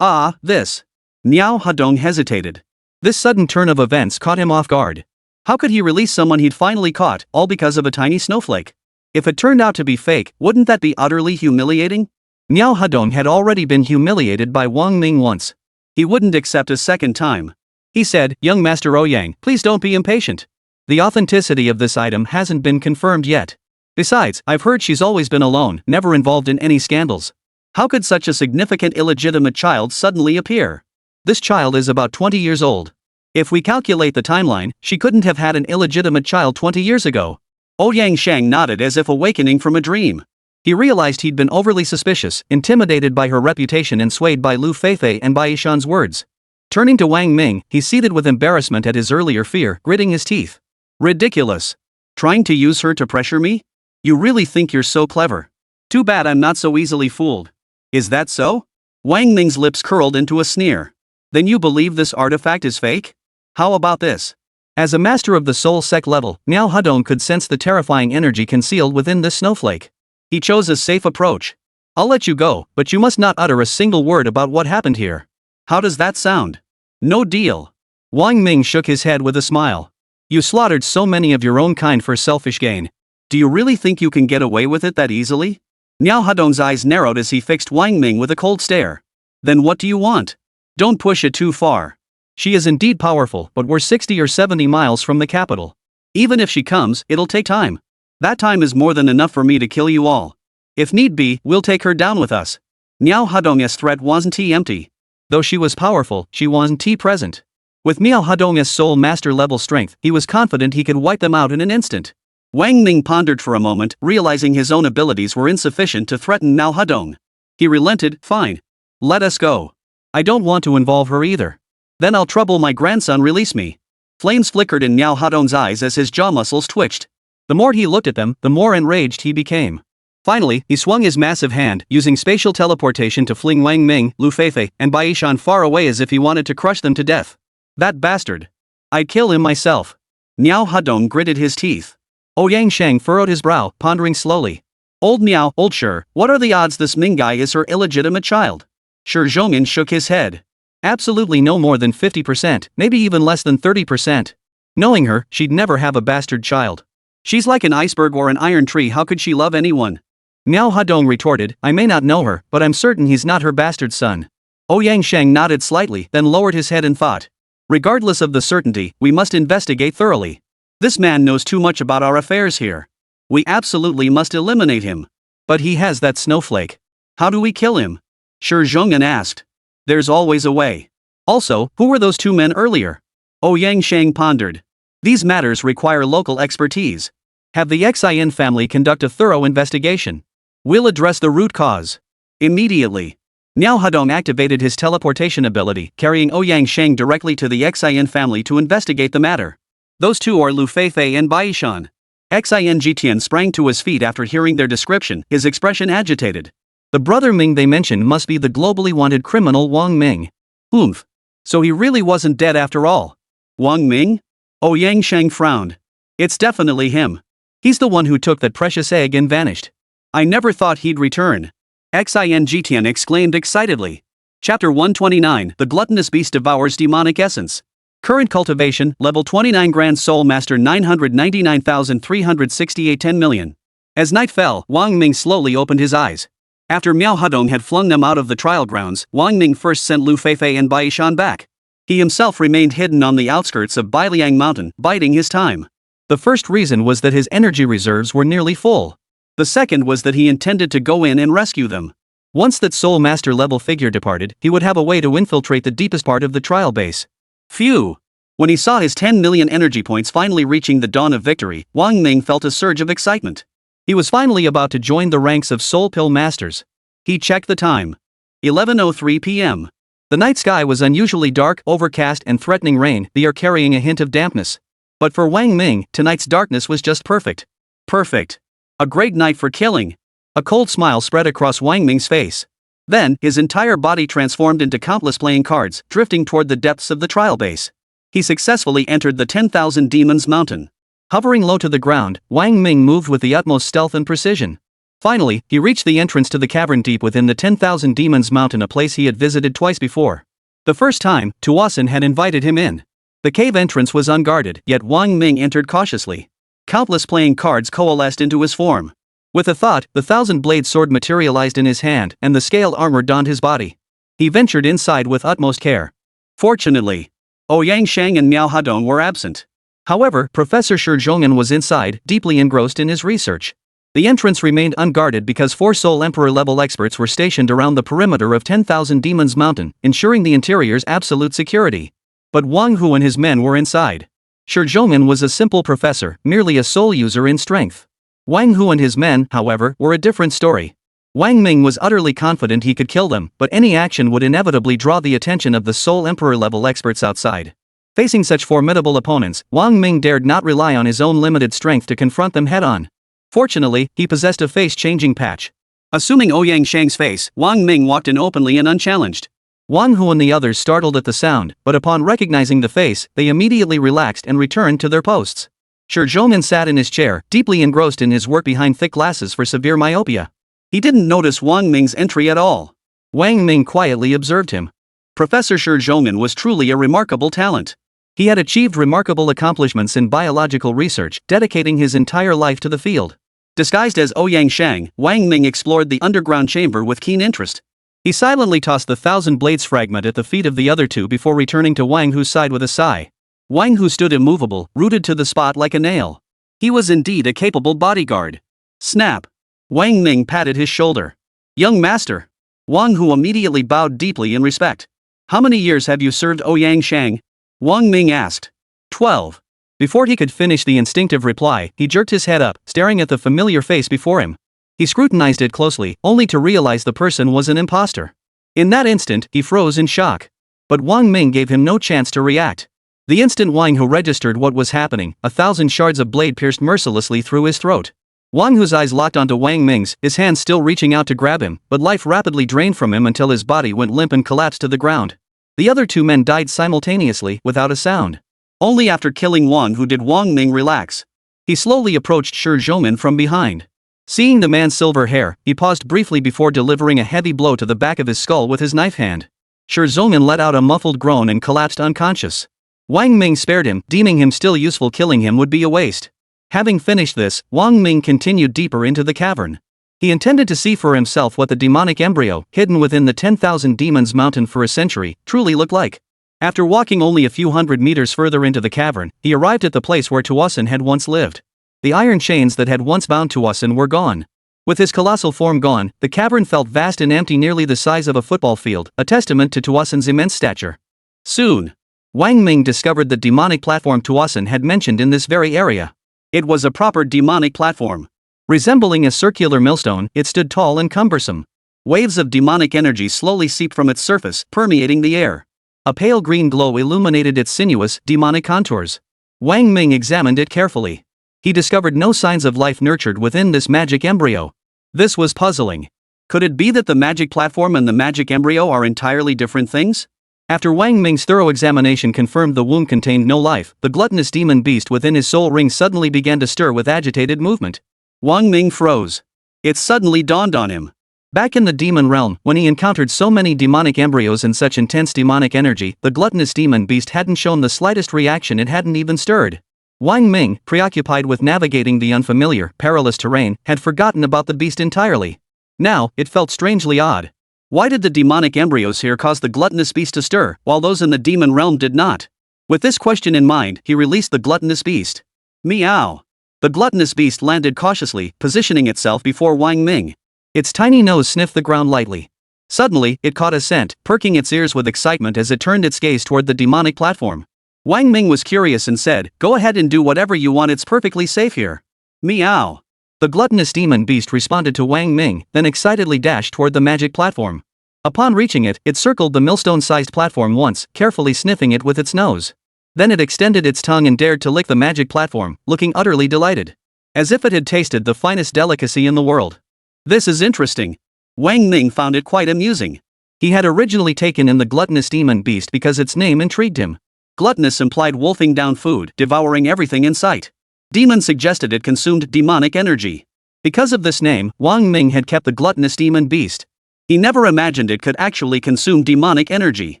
This. Niao Hadong hesitated. This sudden turn of events caught him off guard. How could he release someone he'd finally caught, all because of a tiny snowflake? If it turned out to be fake, wouldn't that be utterly humiliating? Niao Hadong had already been humiliated by Wang Ming once. He wouldn't accept a second time. He said, "Young Master Ouyang, please don't be impatient. The authenticity of this item hasn't been confirmed yet. Besides, I've heard she's always been alone, never involved in any scandals. How could such a significant illegitimate child suddenly appear? This child is about 20 years old. If we calculate the timeline, she couldn't have had an illegitimate child 20 years ago." Ouyang Shang nodded as if awakening from a dream. He realized he'd been overly suspicious, intimidated by her reputation and swayed by Lu Feifei and Bai Yishan's words. Turning to Wang Ming, he seethed with embarrassment at his earlier fear, gritting his teeth. "Ridiculous. Trying to use her to pressure me? You really think you're so clever? Too bad I'm not so easily fooled." "Is that so?" Wang Ming's lips curled into a sneer. "Then you believe this artifact is fake? How about this?" As a master of the soul sec level, Miao Hedong could sense the terrifying energy concealed within this snowflake. He chose a safe approach. "I'll let you go, but you must not utter a single word about what happened here." "How does that sound?" "No deal." Wang Ming shook his head with a smile. "You slaughtered so many of your own kind for selfish gain. Do you really think you can get away with it that easily?" Miao Hedong's eyes narrowed as he fixed Wang Ming with a cold stare. "Then what do you want? Don't push it too far. She is indeed powerful, but we're 60 or 70 miles from the capital. Even if she comes, it'll take time. That time is more than enough for me to kill you all. If need be, we'll take her down with us." Miao Hedong's threat wasn't empty. Though she was powerful, she wasn't present. With Miao Hedong's soul master level strength, he was confident he could wipe them out in an instant. Wang Ming pondered for a moment, realizing his own abilities were insufficient to threaten Miao Hedong. He relented. "Fine. Let us go. I don't want to involve her either. Then I'll trouble my grandson. Release me." Flames flickered in Miao Hedong's eyes as his jaw muscles twitched. The more he looked at them, the more enraged he became. Finally, he swung his massive hand, using spatial teleportation to fling Wang Ming, Lu Feifei, and Bai Yishan far away as if he wanted to crush them to death. "That bastard. I'd kill him myself." Miao Hedong gritted his teeth. Ouyang Shang furrowed his brow, pondering slowly. "Old Miao, old Shi, what are the odds this Ming guy is her illegitimate child?" Shi Zhongyan shook his head. "Absolutely no more than 50%, maybe even less than 30%. Knowing her, she'd never have a bastard child. She's like an iceberg or an iron tree. How could she love anyone?" Miao Hedong retorted, "I may not know her, but I'm certain he's not her bastard son." Ouyang Shang nodded slightly, then lowered his head in thought. "Regardless of the certainty, we must investigate thoroughly. This man knows too much about our affairs here. We absolutely must eliminate him." "But he has that snowflake. How do we kill him?" Shi Zhongyan asked. "There's always a way. Also, who were those two men earlier?" Ouyang Shang pondered. "These matters require local expertise. Have the Xin family conduct a thorough investigation. We'll address the root cause immediately." Miao Hedong activated his teleportation ability, carrying Ouyang Shang directly to the Xin family to investigate the matter. "Those two are Lu Feifei and Bai Yishan." Xin Jitian sprang to his feet after hearing their description, his expression agitated. The brother Ming they mentioned must be the globally wanted criminal Wang Ming. Oomph. So he really wasn't dead after all. Wang Ming? Ouyang Shang frowned. "It's definitely him. He's the one who took that precious egg and vanished. I never thought he'd return." Xin Jitian exclaimed excitedly. Chapter 129, The Gluttonous Beast Devours Demonic Essence. Current cultivation, level 29 Grand Soul Master 999,368 10 million. As night fell, Wang Ming slowly opened his eyes. After Miao Hedong had flung them out of the trial grounds, Wang Ming first sent Lu Feifei and Bai Yishan back. He himself remained hidden on the outskirts of Bailiang Mountain, biding his time. The first reason was that his energy reserves were nearly full. The second was that he intended to go in and rescue them. Once that Soul Master level figure departed, he would have a way to infiltrate the deepest part of the trial base. Phew! When he saw his 10 million energy points finally reaching the dawn of victory, Wang Ming felt a surge of excitement. He was finally about to join the ranks of Soul Pill Masters. He checked the time. 11:03 p.m. The night sky was unusually dark, overcast and threatening rain, the air carrying a hint of dampness. But for Wang Ming, tonight's darkness was just perfect. Perfect. A great night for killing. A cold smile spread across Wang Ming's face. Then, his entire body transformed into countless playing cards, drifting toward the depths of the trial base. He successfully entered the 10,000 Demons Mountain. Hovering low to the ground, Wang Ming moved with the utmost stealth and precision. Finally, he reached the entrance to the cavern deep within the 10,000 Demons Mountain, a place he had visited twice before. The first time, Tuasin had invited him in. The cave entrance was unguarded, yet Wang Ming entered cautiously. Countless playing cards coalesced into his form. With a thought, the thousand-blade sword materialized in his hand, and the scale armor donned his body. He ventured inside with utmost care. Fortunately, Ouyang Shang and Miao Hadong were absent. However, Professor Shi Zhonghan was inside, deeply engrossed in his research. The entrance remained unguarded because 4 Soul Emperor-level experts were stationed around the perimeter of 10,000 Demons Mountain, ensuring the interior's absolute security. But Wang Hu and his men were inside. Shi Zhonghan was a simple professor, merely a soul user in strength. Wang Hu and his men, however, were a different story. Wang Ming was utterly confident he could kill them, but any action would inevitably draw the attention of the Soul Emperor-level experts outside. Facing such formidable opponents, Wang Ming dared not rely on his own limited strength to confront them head-on. Fortunately, he possessed a face-changing patch. Assuming Ouyang Shang's face, Wang Ming walked in openly and unchallenged. Wang Hu and the others startled at the sound, but upon recognizing the face, they immediately relaxed and returned to their posts. Shi Zhonghan sat in his chair, deeply engrossed in his work behind thick glasses for severe myopia. He didn't notice Wang Ming's entry at all. Wang Ming quietly observed him. Professor Shi Zhonghan was truly a remarkable talent. He had achieved remarkable accomplishments in biological research, dedicating his entire life to the field. Disguised as Ouyang Shang, Wang Ming explored the underground chamber with keen interest. He silently tossed the 1,000 blades fragment at the feet of the other two before returning to Wang Hu's side with a sigh. Wang Hu stood immovable, rooted to the spot like a nail. He was indeed a capable bodyguard. Snap! Wang Ming patted his shoulder. Young master. Wang Hu immediately bowed deeply in respect. How many years have you served Ouyang Shang? Wang Ming asked. 12. Before he could finish the instinctive reply, he jerked his head up, staring at the familiar face before him. He scrutinized it closely, only to realize the person was an imposter. In that instant, he froze in shock. But Wang Ming gave him no chance to react. The instant Wang Hu registered what was happening, 1,000 shards of blade pierced mercilessly through his throat. Wang Hu's eyes locked onto Wang Ming's, his hands still reaching out to grab him, but life rapidly drained from him until his body went limp and collapsed to the ground. The other two men died simultaneously, without a sound. Only after killing Wang Hu did Wang Ming relax. He slowly approached Shi Zhonghan from behind. Seeing the man's silver hair, he paused briefly before delivering a heavy blow to the back of his skull with his knife hand. Shi Zhonghan let out a muffled groan and collapsed unconscious. Wang Ming spared him, deeming him still useful. Killing him would be a waste. Having finished this, Wang Ming continued deeper into the cavern. He intended to see for himself what the demonic embryo, hidden within the 10,000 Demons Mountain for a century, truly looked like. After walking only a few hundred meters further into the cavern, he arrived at the place where Tuasin had once lived. The iron chains that had once bound Tuasin were gone. With his colossal form gone, the cavern felt vast and empty, nearly the size of a football field, a testament to Tuasin's immense stature. Soon, Wang Ming discovered the demonic platform Tuasin had mentioned in this very area. It was a proper demonic platform. Resembling a circular millstone, it stood tall and cumbersome. Waves of demonic energy slowly seeped from its surface, permeating the air. A pale green glow illuminated its sinuous, demonic contours. Wang Ming examined it carefully. He discovered no signs of life nurtured within this magic embryo. This was puzzling. Could it be that the magic platform and the magic embryo are entirely different things? After Wang Ming's thorough examination confirmed the womb contained no life, the gluttonous demon beast within his soul ring suddenly began to stir with agitated movement. Wang Ming froze. It suddenly dawned on him. Back in the demon realm, when he encountered so many demonic embryos and such intense demonic energy, the gluttonous demon beast hadn't shown the slightest reaction. It hadn't even stirred. Wang Ming, preoccupied with navigating the unfamiliar, perilous terrain, had forgotten about the beast entirely. Now, it felt strangely odd. Why did the demonic embryos here cause the gluttonous beast to stir, while those in the demon realm did not? With this question in mind, he released the gluttonous beast. Meow. The gluttonous beast landed cautiously, positioning itself before Wang Ming. Its tiny nose sniffed the ground lightly. Suddenly, it caught a scent, perking its ears with excitement as it turned its gaze toward the demonic platform. Wang Ming was curious and said, "Go ahead and do whatever you want, it's perfectly safe here." Meow. The gluttonous demon beast responded to Wang Ming, then excitedly dashed toward the magic platform. Upon reaching it, it circled the millstone-sized platform once, carefully sniffing it with its nose. Then it extended its tongue and dared to lick the magic platform, looking utterly delighted. As if it had tasted the finest delicacy in the world. This is interesting. Wang Ming found it quite amusing. He had originally taken in the gluttonous demon beast because its name intrigued him. Gluttonous implied wolfing down food, devouring everything in sight. Demon suggested it consumed demonic energy. Because of this name, Wang Ming had kept the gluttonous demon beast. He never imagined it could actually consume demonic energy.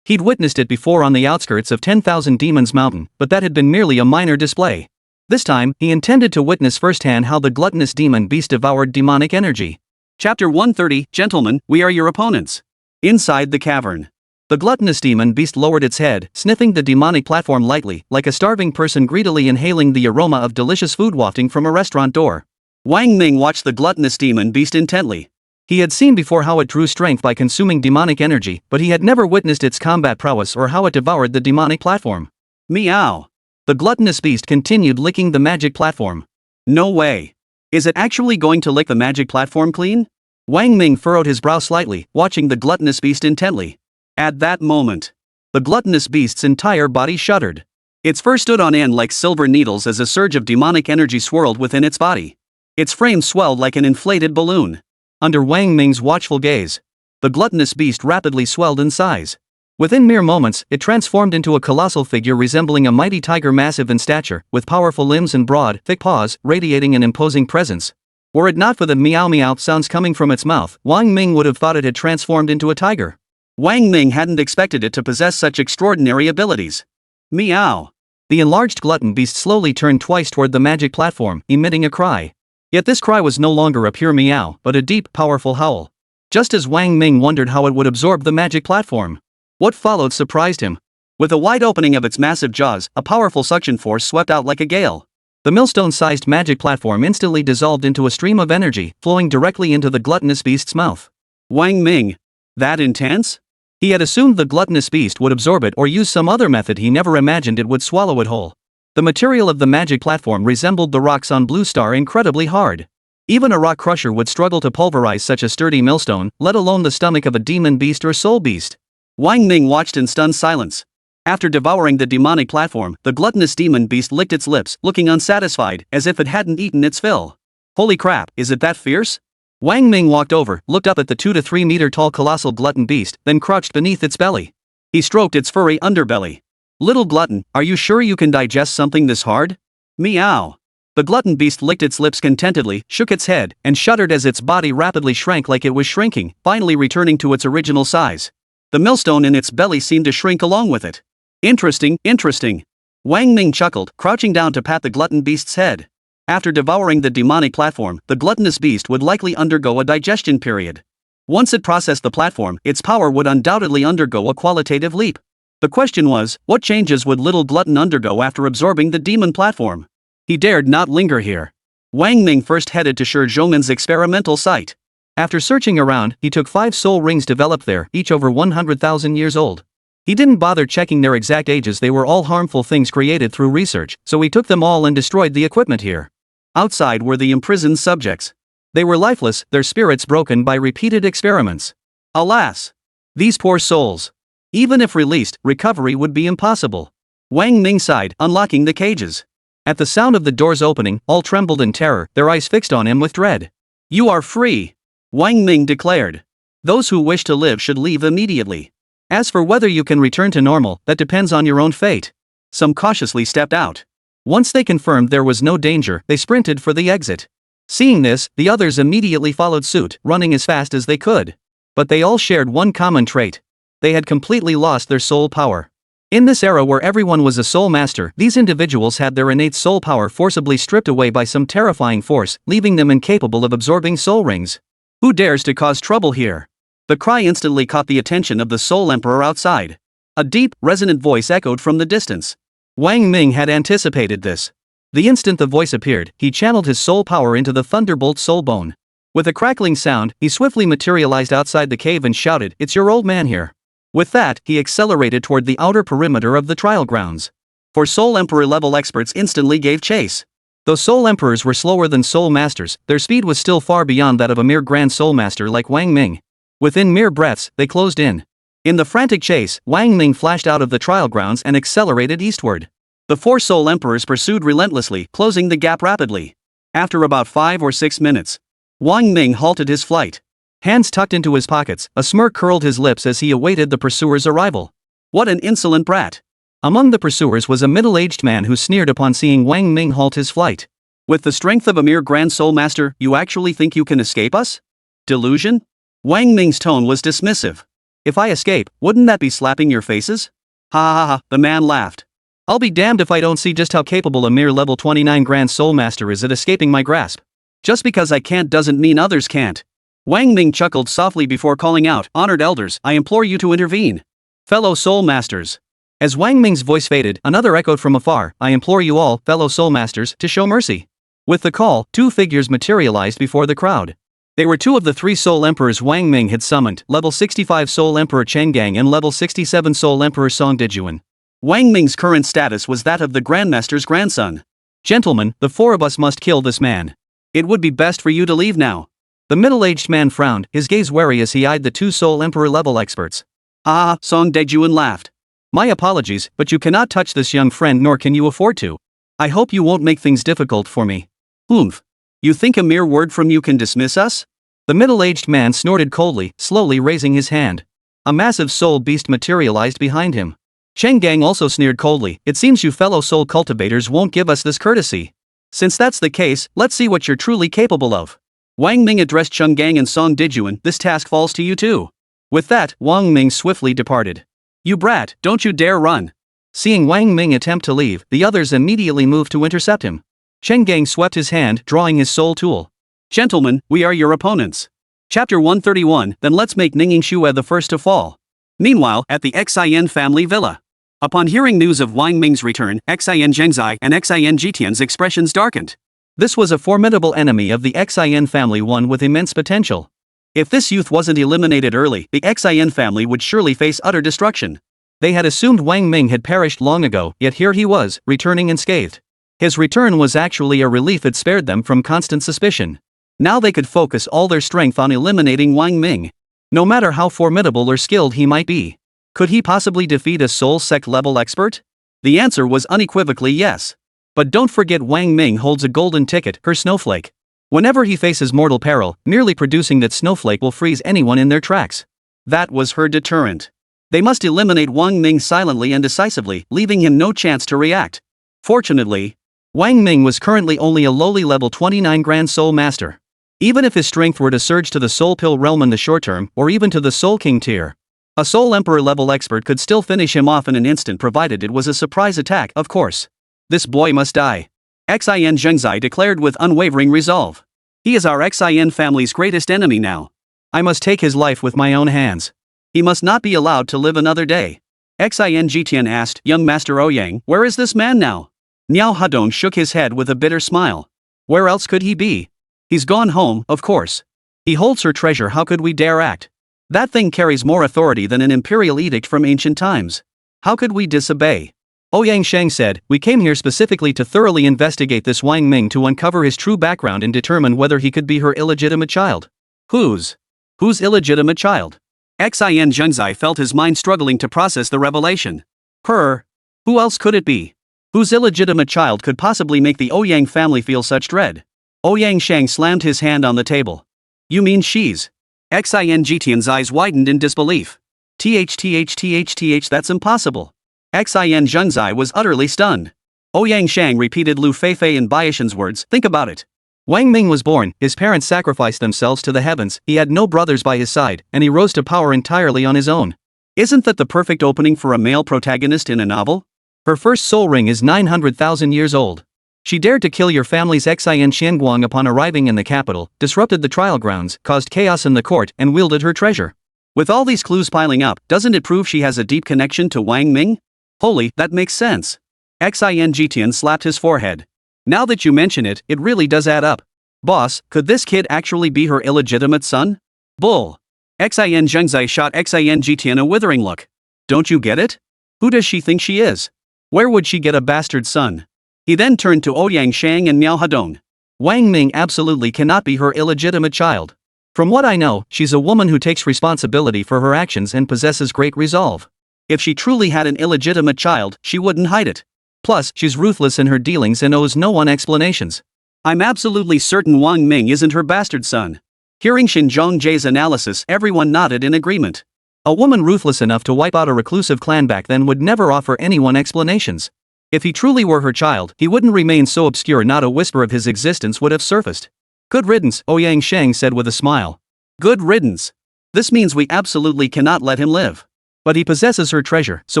He'd witnessed it before on the outskirts of 10,000 Demons Mountain, but that had been merely a minor display. This time, he intended to witness firsthand how the gluttonous demon beast devoured demonic energy. Chapter 130, Gentlemen, we are your opponents. Inside the cavern, the gluttonous demon beast lowered its head, sniffing the demonic platform lightly, like a starving person greedily inhaling the aroma of delicious food wafting from a restaurant door. Wang Ming watched the gluttonous demon beast intently. He had seen before how it drew strength by consuming demonic energy, but he had never witnessed its combat prowess or how it devoured the demonic platform. Meow. The gluttonous beast continued licking the magic platform. No way. Is it actually going to lick the magic platform clean? Wang Ming furrowed his brow slightly, watching the gluttonous beast intently. At that moment, the gluttonous beast's entire body shuddered. Its fur stood on end like silver needles as a surge of demonic energy swirled within its body. Its frame swelled like an inflated balloon. Under Wang Ming's watchful gaze, the gluttonous beast rapidly swelled in size. Within mere moments, it transformed into a colossal figure resembling a mighty tiger, massive in stature, with powerful limbs and broad, thick paws, radiating an imposing presence. Were it not for the meow meow sounds coming from its mouth, Wang Ming would have thought it had transformed into a tiger. Wang Ming hadn't expected it to possess such extraordinary abilities. Meow. The enlarged glutton beast slowly turned twice toward the magic platform, emitting a cry. Yet this cry was no longer a pure meow, but a deep, powerful howl. Just as Wang Ming wondered how it would absorb the magic platform, what followed surprised him. With a wide opening of its massive jaws, a powerful suction force swept out like a gale. The millstone-sized magic platform instantly dissolved into a stream of energy, flowing directly into the gluttonous beast's mouth. Wang Ming. That intense? He had assumed the gluttonous beast would absorb it or use some other method. He never imagined it would swallow it whole. The material of the magic platform resembled the rocks on Blue Star incredibly hard. Even a rock crusher would struggle to pulverize such a sturdy millstone, let alone the stomach of a demon beast or soul beast. Wang Ming watched in stunned silence. After devouring the demonic platform, the gluttonous demon beast licked its lips, looking unsatisfied, as if it hadn't eaten its fill. Holy crap, is it that fierce? Wang Ming walked over, looked up at the 2 to 3 meter tall colossal glutton beast, then crouched beneath its belly. He stroked its furry underbelly. Little glutton, are you sure you can digest something this hard? Meow. The glutton beast licked its lips contentedly, shook its head, and shuddered as its body rapidly shrank like it was shrinking, finally returning to its original size. The millstone in its belly seemed to shrink along with it. Interesting, interesting. Wang Ming chuckled, crouching down to pat the glutton beast's head. After devouring the demonic platform, the gluttonous beast would likely undergo a digestion period. Once it processed the platform, its power would undoubtedly undergo a qualitative leap. The question was, what changes would little glutton undergo after absorbing the demon platform? He dared not linger here. Wang Ming first headed to Shi Zhongmen's experimental site. After searching around, he took 5 soul rings developed there, each over 100,000 years old. He didn't bother checking their exact ages. They were all harmful things created through research, so he took them all and destroyed the equipment here. Outside were the imprisoned subjects. They were lifeless, their spirits broken by repeated experiments. Alas! These poor souls. Even if released, recovery would be impossible. Wang Ming sighed, unlocking the cages. At the sound of the doors opening, all trembled in terror, their eyes fixed on him with dread. You are free! Wang Ming declared. Those who wish to live should leave immediately. As for whether you can return to normal, that depends on your own fate. Some cautiously stepped out. Once they confirmed there was no danger, they sprinted for the exit. Seeing this, the others immediately followed suit, running as fast as they could. But they all shared one common trait. They had completely lost their soul power. In this era where everyone was a soul master, these individuals had their innate soul power forcibly stripped away by some terrifying force, leaving them incapable of absorbing soul rings. Who dares to cause trouble here? The cry instantly caught the attention of the Soul Emperor outside. A deep, resonant voice echoed from the distance. Wang Ming had anticipated this. The instant the voice appeared, he channeled his soul power into the Thunderbolt Soul Bone. With a crackling sound, he swiftly materialized outside the cave and shouted, "It's your old man here." With that, he accelerated toward the outer perimeter of the trial grounds. For Soul Emperor level experts instantly gave chase. Though Soul Emperors were slower than Soul Masters, their speed was still far beyond that of a mere Grand Soul Master like Wang Ming. Within mere breaths, they closed in. In the frantic chase, Wang Ming flashed out of the trial grounds and accelerated eastward. The 4 Soul Emperors pursued relentlessly, closing the gap rapidly. After about 5 or 6 minutes, Wang Ming halted his flight. Hands tucked into his pockets, a smirk curled his lips as he awaited the pursuer's arrival. What an insolent brat! Among the pursuers was a middle-aged man who sneered upon seeing Wang Ming halt his flight. With the strength of a mere Grand Soul Master, you actually think you can escape us? Delusion? Wang Ming's tone was dismissive. If I escape, wouldn't that be slapping your faces? Ha ha ha, the man laughed. I'll be damned if I don't see just how capable a mere level 29 Grand Soul Master is at escaping my grasp. Just because I can't doesn't mean others can't. Wang Ming chuckled softly before calling out, "Honored elders, I implore you to intervene. Fellow soul masters." As Wang Ming's voice faded, another echoed from afar, "I implore you all, fellow soul masters, to show mercy." With the call, two figures materialized before the crowd. They were two of the three Soul Emperors Wang Ming had summoned, level 65 Soul Emperor Chen Gang and level 67 Soul Emperor Song Dijuan. Wang Ming's current status was that of the Grandmaster's grandson. "Gentlemen, the four of us must kill this man. It would be best for you to leave now." The middle-aged man frowned, his gaze wary as he eyed the two Soul Emperor level experts. "Ah," Song Dijuan laughed. "My apologies, but you cannot touch this young friend nor can you afford to. I hope you won't make things difficult for me." "Oomph. You think a mere word from you can dismiss us?" The middle-aged man snorted coldly, slowly raising his hand. A massive soul beast materialized behind him. Cheng Gang also sneered coldly, "It seems you fellow soul cultivators won't give us this courtesy. Since that's the case, let's see what you're truly capable of." Wang Ming addressed Cheng Gang and Song Dijuan, "This task falls to you too." With that, Wang Ming swiftly departed. "You brat, don't you dare run." Seeing Wang Ming attempt to leave, the others immediately moved to intercept him. Cheng Gang swept his hand, drawing his soul tool. "Gentlemen, we are your opponents. Chapter 131, then let's make Ningxue the first to fall." Meanwhile, at the Xin family villa. Upon hearing news of Wang Ming's return, Xin Zhengzai and Xin Jitian's expressions darkened. This was a formidable enemy of the Xin family, one with immense potential. If this youth wasn't eliminated early, the Xin family would surely face utter destruction. They had assumed Wang Ming had perished long ago, yet here he was, returning unscathed. His return was actually a relief. It spared them from constant suspicion. Now they could focus all their strength on eliminating Wang Ming. No matter how formidable or skilled he might be. Could he possibly defeat a soul sect level expert? The answer was unequivocally yes. But don't forget, Wang Ming holds a golden ticket, her snowflake. Whenever he faces mortal peril, merely producing that snowflake will freeze anyone in their tracks. That was her deterrent. They must eliminate Wang Ming silently and decisively, leaving him no chance to react. Fortunately, Wang Ming was currently only a lowly level 29 Grand Soul Master. Even if his strength were to surge to the Soul Pill realm in the short term, or even to the Soul King tier, a Soul Emperor level expert could still finish him off in an instant, provided it was a surprise attack, of course. "This boy must die," Xin Zhengzai declared with unwavering resolve. "He is our Xin family's greatest enemy now. I must take his life with my own hands. He must not be allowed to live another day." Xin Jitian asked, "Young Master Ouyang, where is this man now?" Niao Hadong shook his head with a bitter smile. "Where else could he be? He's gone home, of course. He holds her treasure. How could we dare act? That thing carries more authority than an imperial edict from ancient times. How could we disobey?" Ouyang Sheng said, "We came here specifically to thoroughly investigate this Wang Ming, to uncover his true background and determine whether he could be her illegitimate child." Whose illegitimate child? Xin Zhengzai felt his mind struggling to process the revelation. Her. Who else could it be? Whose illegitimate child could possibly make the Ouyang family feel such dread? Ouyang Sheng slammed his hand on the table. "You mean she's?" Xin Jitian's eyes widened in disbelief. That's impossible." Xin Zhengzai was utterly stunned. Ouyang Shang repeated Lu Feifei and Baishan's words, "Think about it. Wang Ming was born, his parents sacrificed themselves to the heavens, he had no brothers by his side, and he rose to power entirely on his own. Isn't that the perfect opening for a male protagonist in a novel? Her first soul ring is 900,000 years old. She dared to kill your family's Xin Xianguang upon arriving in the capital, disrupted the trial grounds, caused chaos in the court, and wielded her treasure. With all these clues piling up, doesn't it prove she has a deep connection to Wang Ming? Holy, that makes sense." Xin Jitian slapped his forehead. "Now that you mention it, it really does add up. Boss, could this kid actually be her illegitimate son?" "Bull." Xin Zhengzai shot Xin Jitian a withering look. "Don't you get it? Who does she think she is? Where would she get a bastard son?" He then turned to Ouyang Shang and Miao Hadong. "Wang Ming absolutely cannot be her illegitimate child. From what I know, she's a woman who takes responsibility for her actions and possesses great resolve. If she truly had an illegitimate child, she wouldn't hide it. Plus, she's ruthless in her dealings and owes no one explanations. I'm absolutely certain Wang Ming isn't her bastard son." Hearing Xin Zhongji's analysis, everyone nodded in agreement. A woman ruthless enough to wipe out a reclusive clan back then would never offer anyone explanations. If he truly were her child, he wouldn't remain so obscure, not a whisper of his existence would have surfaced. "Good riddance," Ouyang Sheng said with a smile. "Good riddance. This means we absolutely cannot let him live. But he possesses her treasure, so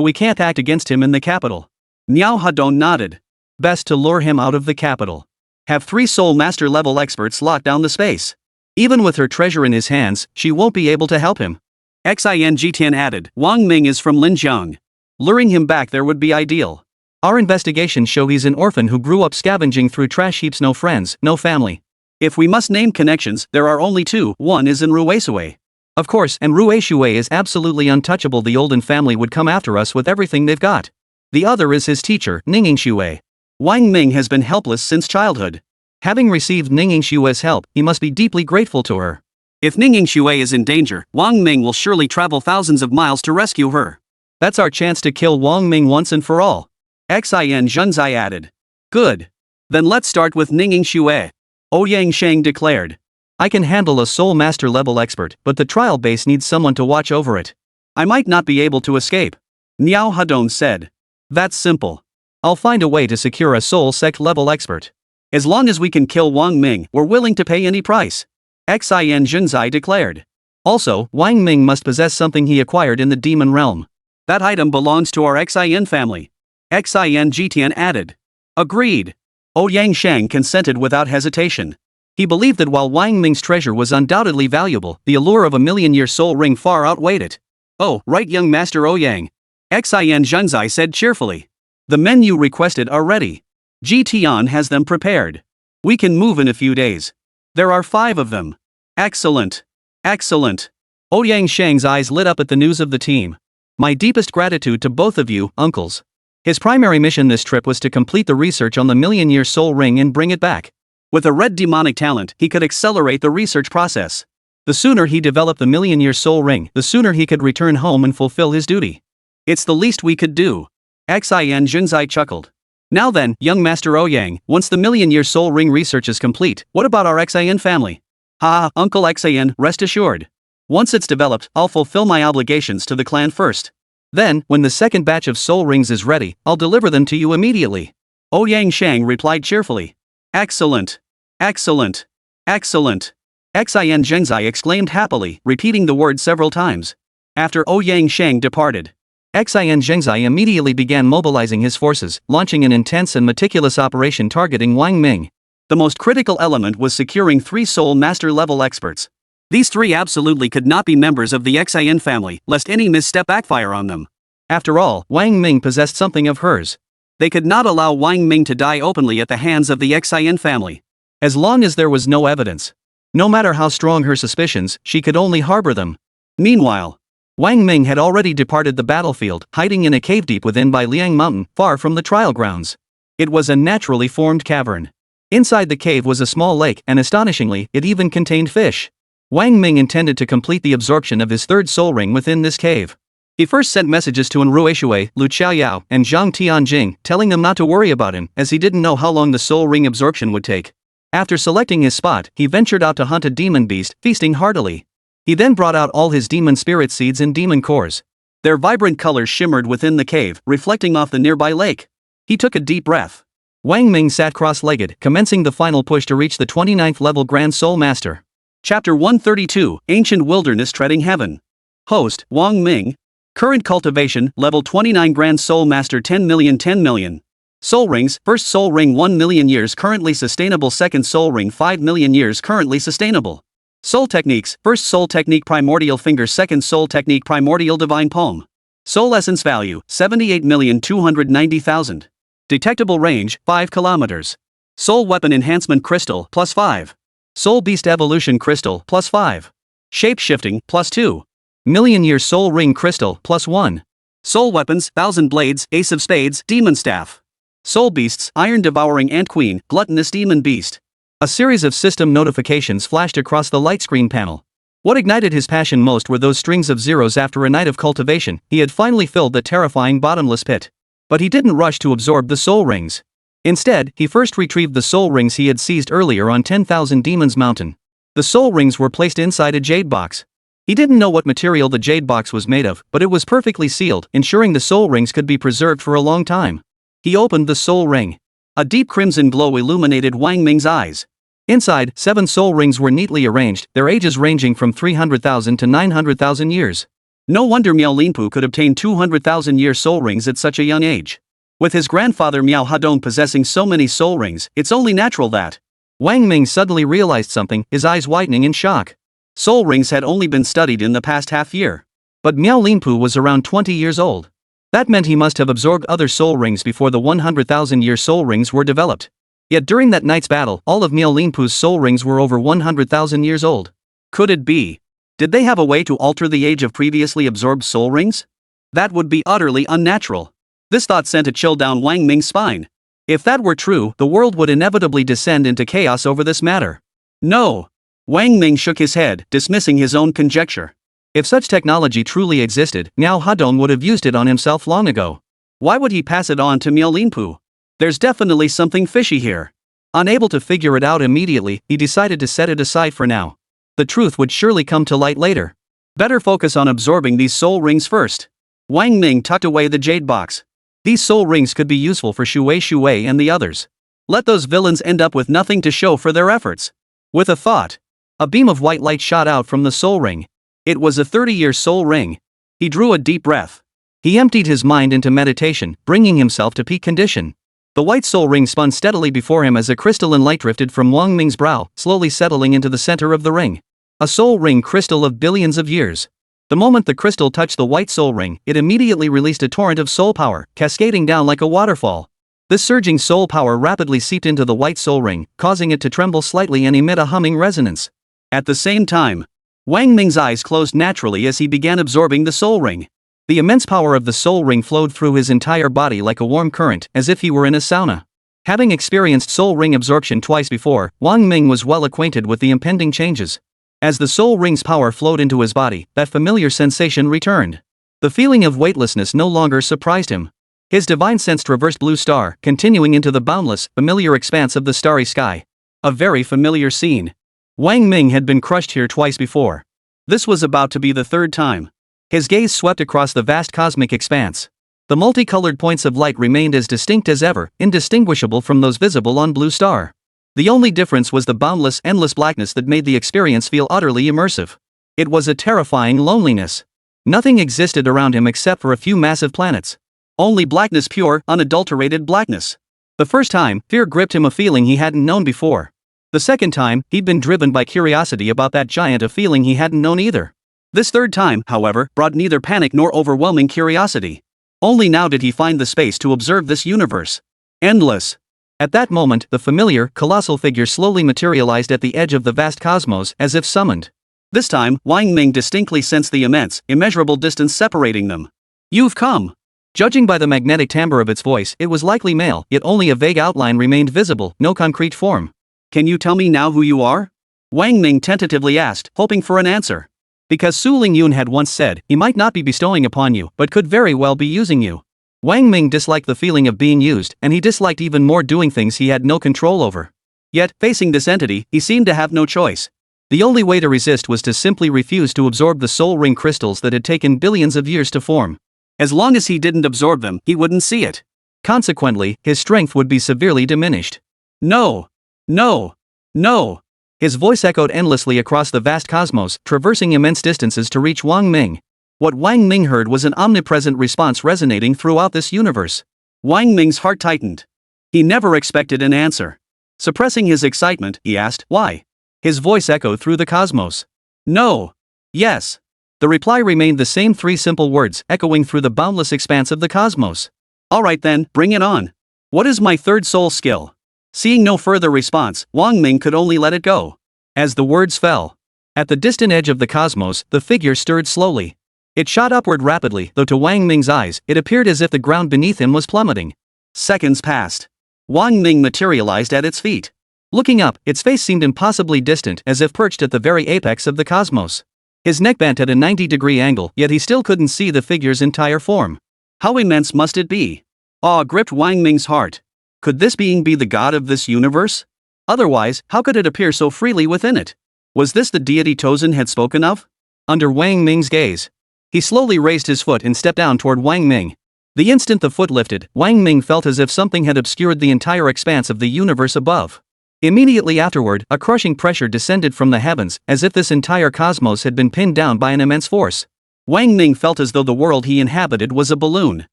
we can't act against him in the capital." Niao Hadong nodded. "Best to lure him out of the capital. Have 3 Soul Master level experts lock down the space. Even with her treasure in his hands, she won't be able to help him. Xin added, Wang Ming is from Linjiang. Luring him back there would be ideal. Our investigations show he's an orphan who grew up scavenging through trash heaps, no friends, no family. If we must name connections, there are only two. One is in Ruesue. Of course, and Ruesue is absolutely untouchable. The Olden family would come after us with everything they've got. The other is his teacher, Ningxue. Wang Ming has been helpless since childhood. Having received Ningxue's help, he must be deeply grateful to her. If Ningxue is in danger, Wang Ming will surely travel thousands of miles to rescue her. That's our chance to kill Wang Ming once and for all. Junzai added. Good. Then let's start with Ningxue. Ouyang Shang declared. I can handle a Soul Master level expert, but the trial base needs someone to watch over it. I might not be able to escape. Miao Hadong said. That's simple. I'll find a way to secure a Soul Sect level expert. As long as we can kill Wang Ming, we're willing to pay any price. Junzai declared. Also, Wang Ming must possess something he acquired in the demon realm. That item belongs to our Xin family. Jitian added. Agreed. Ouyang Shang consented without hesitation. He believed that while Wang Ming's treasure was undoubtedly valuable, the allure of a million-year soul ring far outweighed it. Oh, right, young Master Ouyang. Junzai said cheerfully. The men you requested are ready. Jitian has them prepared. We can move in a few days. There are 5 of them. Excellent. Excellent. Ouyang Shang's eyes lit up at the news of the team. My deepest gratitude to both of you, uncles. His primary mission this trip was to complete the research on the million-year soul ring and bring it back. With a red demonic talent, he could accelerate the research process. The sooner he developed the million-year soul ring, the sooner he could return home and fulfill his duty. It's the least we could do. Junzai chuckled. Now then, young Master Ouyang, once the million-year soul ring research is complete, what about our Xin family? Uncle Xin, rest assured. Once it's developed, I'll fulfill my obligations to the clan first. Then, when the second batch of soul rings is ready, I'll deliver them to you immediately. Ouyang Shang replied cheerfully. Excellent. Excellent. Excellent. Junzai exclaimed happily, repeating the word several times. After Ouyang Shang departed, Junzai immediately began mobilizing his forces, launching an intense and meticulous operation targeting Wang Ming. The most critical element was securing 3 Soul Master level experts. These 3 absolutely could not be members of the Xin family, lest any misstep backfire on them. After all, Wang Ming possessed something of hers. They could not allow Wang Ming to die openly at the hands of the Xin family. As long as there was no evidence. No matter how strong her suspicions, she could only harbor them. Meanwhile, Wang Ming had already departed the battlefield, hiding in a cave deep within by Liang Mountain, far from the trial grounds. It was a naturally formed cavern. Inside the cave was a small lake, and astonishingly, it even contained fish. Wang Ming intended to complete the absorption of his 3rd soul ring within this cave. He first sent messages to Ruesue, Lu Chaoyao, and Zhang Tianjing, telling them not to worry about him, as he didn't know how long the soul ring absorption would take. After selecting his spot, he ventured out to hunt a demon beast, feasting heartily. He then brought out all his demon spirit seeds and demon cores. Their vibrant colors shimmered within the cave, reflecting off the nearby lake. He took a deep breath. Wang Ming sat cross-legged, commencing the final push to reach the 29th level Grand Soul Master. Chapter 132, Ancient Wilderness Treading Heaven. Host, Wang Ming. Current cultivation, level 29 Grand Soul Master 10 million. Soul rings, first soul ring 1 million years currently sustainable, second soul ring 5 million years currently sustainable. Soul techniques, first soul technique primordial finger, second soul technique primordial divine palm. Soul essence value, 78,290,000. Detectable range, 5 kilometers. Soul weapon enhancement crystal, plus 5. Soul beast evolution crystal, plus 5. Shape shifting, plus 2. Million year soul ring crystal, plus 1. Soul weapons, 1,000 blades, ace of spades, demon staff. Soul beasts, iron devouring ant queen, gluttonous demon beast. A series of system notifications flashed across the light screen panel. What ignited his passion most were those strings of zeros. After a night of cultivation, he had finally filled the terrifying bottomless pit. But he didn't rush to absorb the soul rings. Instead, he first retrieved the soul rings he had seized earlier on 10,000 Demons Mountain. The soul rings were placed inside a jade box. He didn't know what material the jade box was made of, but it was perfectly sealed, ensuring the soul rings could be preserved for a long time. He opened the soul ring. A deep crimson glow illuminated Wang Ming's eyes. Inside, 7 soul rings were neatly arranged, their ages ranging from 300,000 to 900,000 years. No wonder Miao Linpu could obtain 200,000-year soul rings at such a young age. With his grandfather Miao Hadong possessing so many soul rings, it's only natural that Wang Ming suddenly realized something, his eyes widening in shock. Soul rings had only been studied in the past half year. But Miao Linpu was around 20 years old. That meant he must have absorbed other soul rings before the 100,000-year soul rings were developed. Yet during that night's battle, all of Miao Linpu's soul rings were over 100,000 years old. Could it be? Did they have a way to alter the age of previously absorbed soul rings? That would be utterly unnatural. This thought sent a chill down Wang Ming's spine. If that were true, the world would inevitably descend into chaos over this matter. No. Wang Ming shook his head, dismissing his own conjecture. If such technology truly existed, Miao Hadong would have used it on himself long ago. Why would he pass it on to Miao Linpu? There's definitely something fishy here. Unable to figure it out immediately, he decided to set it aside for now. The truth would surely come to light later. Better focus on absorbing these soul rings first. Wang Ming tucked away the jade box. These soul rings could be useful for Shui and the others. Let those villains end up with nothing to show for their efforts. With a thought, a beam of white light shot out from the soul ring. It was a 30-year soul ring. He drew a deep breath. He emptied his mind into meditation, bringing himself to peak condition. The white soul ring spun steadily before him as a crystalline light drifted from Wang Ming's brow, slowly settling into the center of the ring. A soul ring crystal of billions of years. The moment the crystal touched the white soul ring, it immediately released a torrent of soul power, cascading down like a waterfall. This surging soul power rapidly seeped into the white soul ring, causing it to tremble slightly and emit a humming resonance. At the same time, Wang Ming's eyes closed naturally as he began absorbing the soul ring. The immense power of the soul ring flowed through his entire body like a warm current, as if he were in a sauna. Having experienced soul ring absorption twice before, Wang Ming was well acquainted with the impending changes. As the soul ring's power flowed into his body, that familiar sensation returned. The feeling of weightlessness no longer surprised him. His divine sense traversed blue star, continuing into the boundless, familiar expanse of the starry sky. A very familiar scene. Wang Ming had been crushed here twice before. This was about to be the third time. His gaze swept across the vast cosmic expanse. The multicolored points of light remained as distinct as ever, indistinguishable from those visible on Blue Star. The only difference was the boundless, endless blackness that made the experience feel utterly immersive. It was a terrifying loneliness. Nothing existed around him except for a few massive planets. Only blackness, pure, unadulterated blackness. The first time, fear gripped him, a feeling he hadn't known before. The second time, he'd been driven by curiosity about that giant, a feeling he hadn't known either. This third time, however, brought neither panic nor overwhelming curiosity. Only now did he find the space to observe this universe. Endless. At that moment, the familiar, colossal figure slowly materialized at the edge of the vast cosmos, as if summoned. This time, Wang Ming distinctly sensed the immense, immeasurable distance separating them. "You've come." Judging by the magnetic timbre of its voice, it was likely male, yet only a vague outline remained visible, no concrete form. "Can you tell me now who you are?" Wang Ming tentatively asked, hoping for an answer. Because Su Lingyun had once said, he might not be bestowing upon you, but could very well be using you. Wang Ming disliked the feeling of being used, and he disliked even more doing things he had no control over. Yet, facing this entity, he seemed to have no choice. The only way to resist was to simply refuse to absorb the soul ring crystals that had taken billions of years to form. As long as he didn't absorb them, he wouldn't see it. Consequently, his strength would be severely diminished. "No! No! No!" His voice echoed endlessly across the vast cosmos, traversing immense distances to reach Wang Ming. What Wang Ming heard was an omnipresent response resonating throughout this universe. Wang Ming's heart tightened. He never expected an answer. Suppressing his excitement, he asked, "Why?" His voice echoed through the cosmos. "No. Yes." The reply remained the same, three simple words, echoing through the boundless expanse of the cosmos. "All right then, bring it on. What is my third soul skill?" Seeing no further response, Wang Ming could only let it go. As the words fell, at the distant edge of the cosmos, the figure stirred slowly. It shot upward rapidly, though to Wang Ming's eyes, it appeared as if the ground beneath him was plummeting. Seconds passed. Wang Ming materialized at its feet. Looking up, its face seemed impossibly distant, as if perched at the very apex of the cosmos. His neck bent at a 90-degree angle, yet he still couldn't see the figure's entire form. How immense must it be? Awe gripped Wang Ming's heart. Could this being be the god of this universe? Otherwise, how could it appear so freely within it? Was this the deity Tozin had spoken of? Under Wang Ming's gaze, he slowly raised his foot and stepped down toward Wang Ming. The instant the foot lifted, Wang Ming felt as if something had obscured the entire expanse of the universe above. Immediately afterward, a crushing pressure descended from the heavens, as if this entire cosmos had been pinned down by an immense force. Wang Ming felt as though the world he inhabited was a balloon.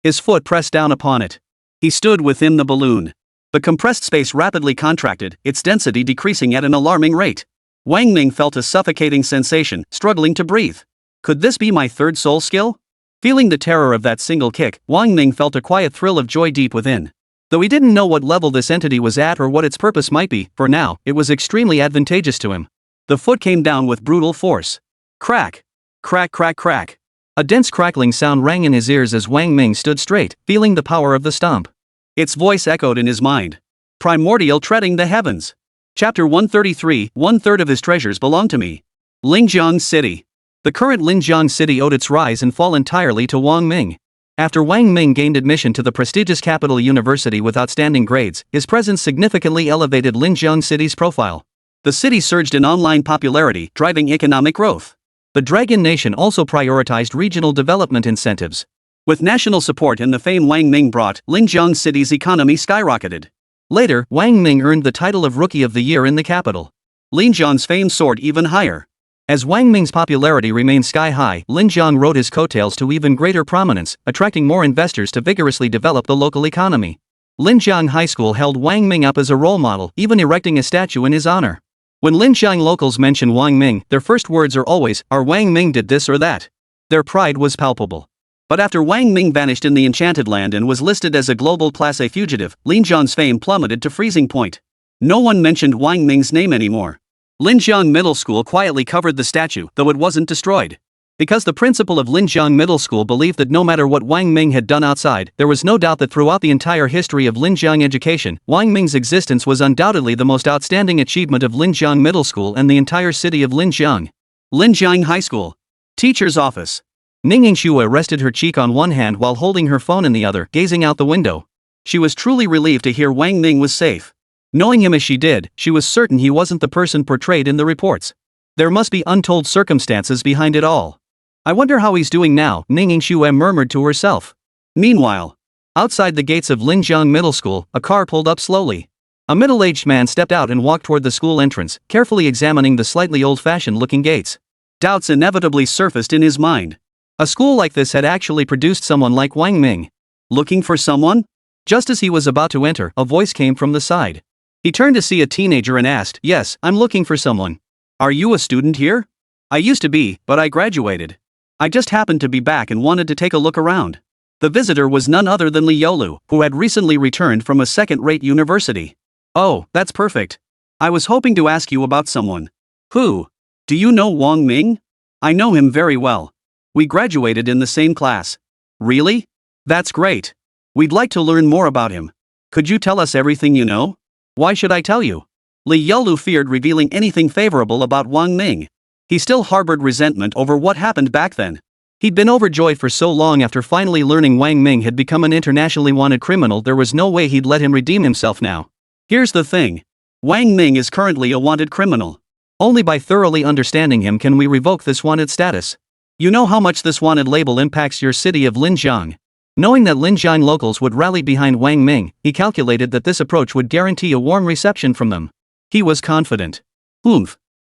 His foot pressed down upon it. He stood within the balloon. The compressed space rapidly contracted, its density decreasing at an alarming rate. Wang Ming felt a suffocating sensation, struggling to breathe. Could this be my third soul skill? Feeling the terror of that single kick, Wang Ming felt a quiet thrill of joy deep within. Though he didn't know what level this entity was at or what its purpose might be, for now, it was extremely advantageous to him. The foot came down with brutal force. Crack! Crack, crack, crack. A dense crackling sound rang in his ears as Wang Ming stood straight, feeling the power of the stomp. Its voice echoed in his mind. Primordial treading the heavens. Chapter 133, 1/3 of his treasures belong to me. Linjiang City. The current Linjiang City owed its rise and fall entirely to Wang Ming. After Wang Ming gained admission to the prestigious capital university with outstanding grades, his presence significantly elevated Linjiang City's profile. The city surged in online popularity, driving economic growth. The Dragon Nation also prioritized regional development incentives. With national support and the fame Wang Ming brought, Linjiang City's economy skyrocketed. Later, Wang Ming earned the title of Rookie of the Year in the capital. Linjiang's fame soared even higher. As Wang Ming's popularity remained sky-high, Linjiang rode his coattails to even greater prominence, attracting more investors to vigorously develop the local economy. Linjiang High School held Wang Ming up as a role model, even erecting a statue in his honor. When Linjiang locals mention Wang Ming, their first words are always, Wang Ming did this or that. Their pride was palpable. But after Wang Ming vanished in the Enchanted Land and was listed as a global Class A fugitive, Linjiang's fame plummeted to freezing point. No one mentioned Wang Ming's name anymore. Linjiang Middle School quietly covered the statue, though it wasn't destroyed. Because the principal of Linjiang Middle School believed that no matter what Wang Ming had done outside, there was no doubt that throughout the entire history of Linjiang education, Wang Ming's existence was undoubtedly the most outstanding achievement of Linjiang Middle School and the entire city of Linjiang. Linjiang High School. Teacher's office. Ning Yingxue rested her cheek on one hand while holding her phone in the other, gazing out the window. She was truly relieved to hear Wang Ming was safe. Knowing him as she did, she was certain he wasn't the person portrayed in the reports. There must be untold circumstances behind it all. I wonder how he's doing now, Ning Yingxue murmured to herself. Meanwhile, outside the gates of Linjiang Middle School, a car pulled up slowly. A middle-aged man stepped out and walked toward the school entrance, carefully examining the slightly old-fashioned-looking gates. Doubts inevitably surfaced in his mind. A school like this had actually produced someone like Wang Ming. Looking for someone? Just as he was about to enter, a voice came from the side. He turned to see a teenager and asked, "Yes, I'm looking for someone. Are you a student here?" "I used to be, but I graduated. I just happened to be back and wanted to take a look around." The visitor was none other than Li Yolu, who had recently returned from a second-rate university. "Oh, that's perfect. I was hoping to ask you about someone." "Who? Do you know Wang Ming?" "I know him very well. We graduated in the same class." "Really? That's great. We'd like to learn more about him. Could you tell us everything you know?" "Why should I tell you?" Li Yolu feared revealing anything favorable about Wang Ming. He still harbored resentment over what happened back then. He'd been overjoyed for so long after finally learning Wang Ming had become an internationally wanted criminal. There was no way he'd let him redeem himself now. Here's the thing. Wang Ming is currently a wanted criminal. Only by thoroughly understanding him can we revoke this wanted status. You know how much this wanted label impacts your city of Linjiang. Knowing that Linjiang locals would rally behind Wang Ming, he calculated that this approach would guarantee a warm reception from them. He was confident.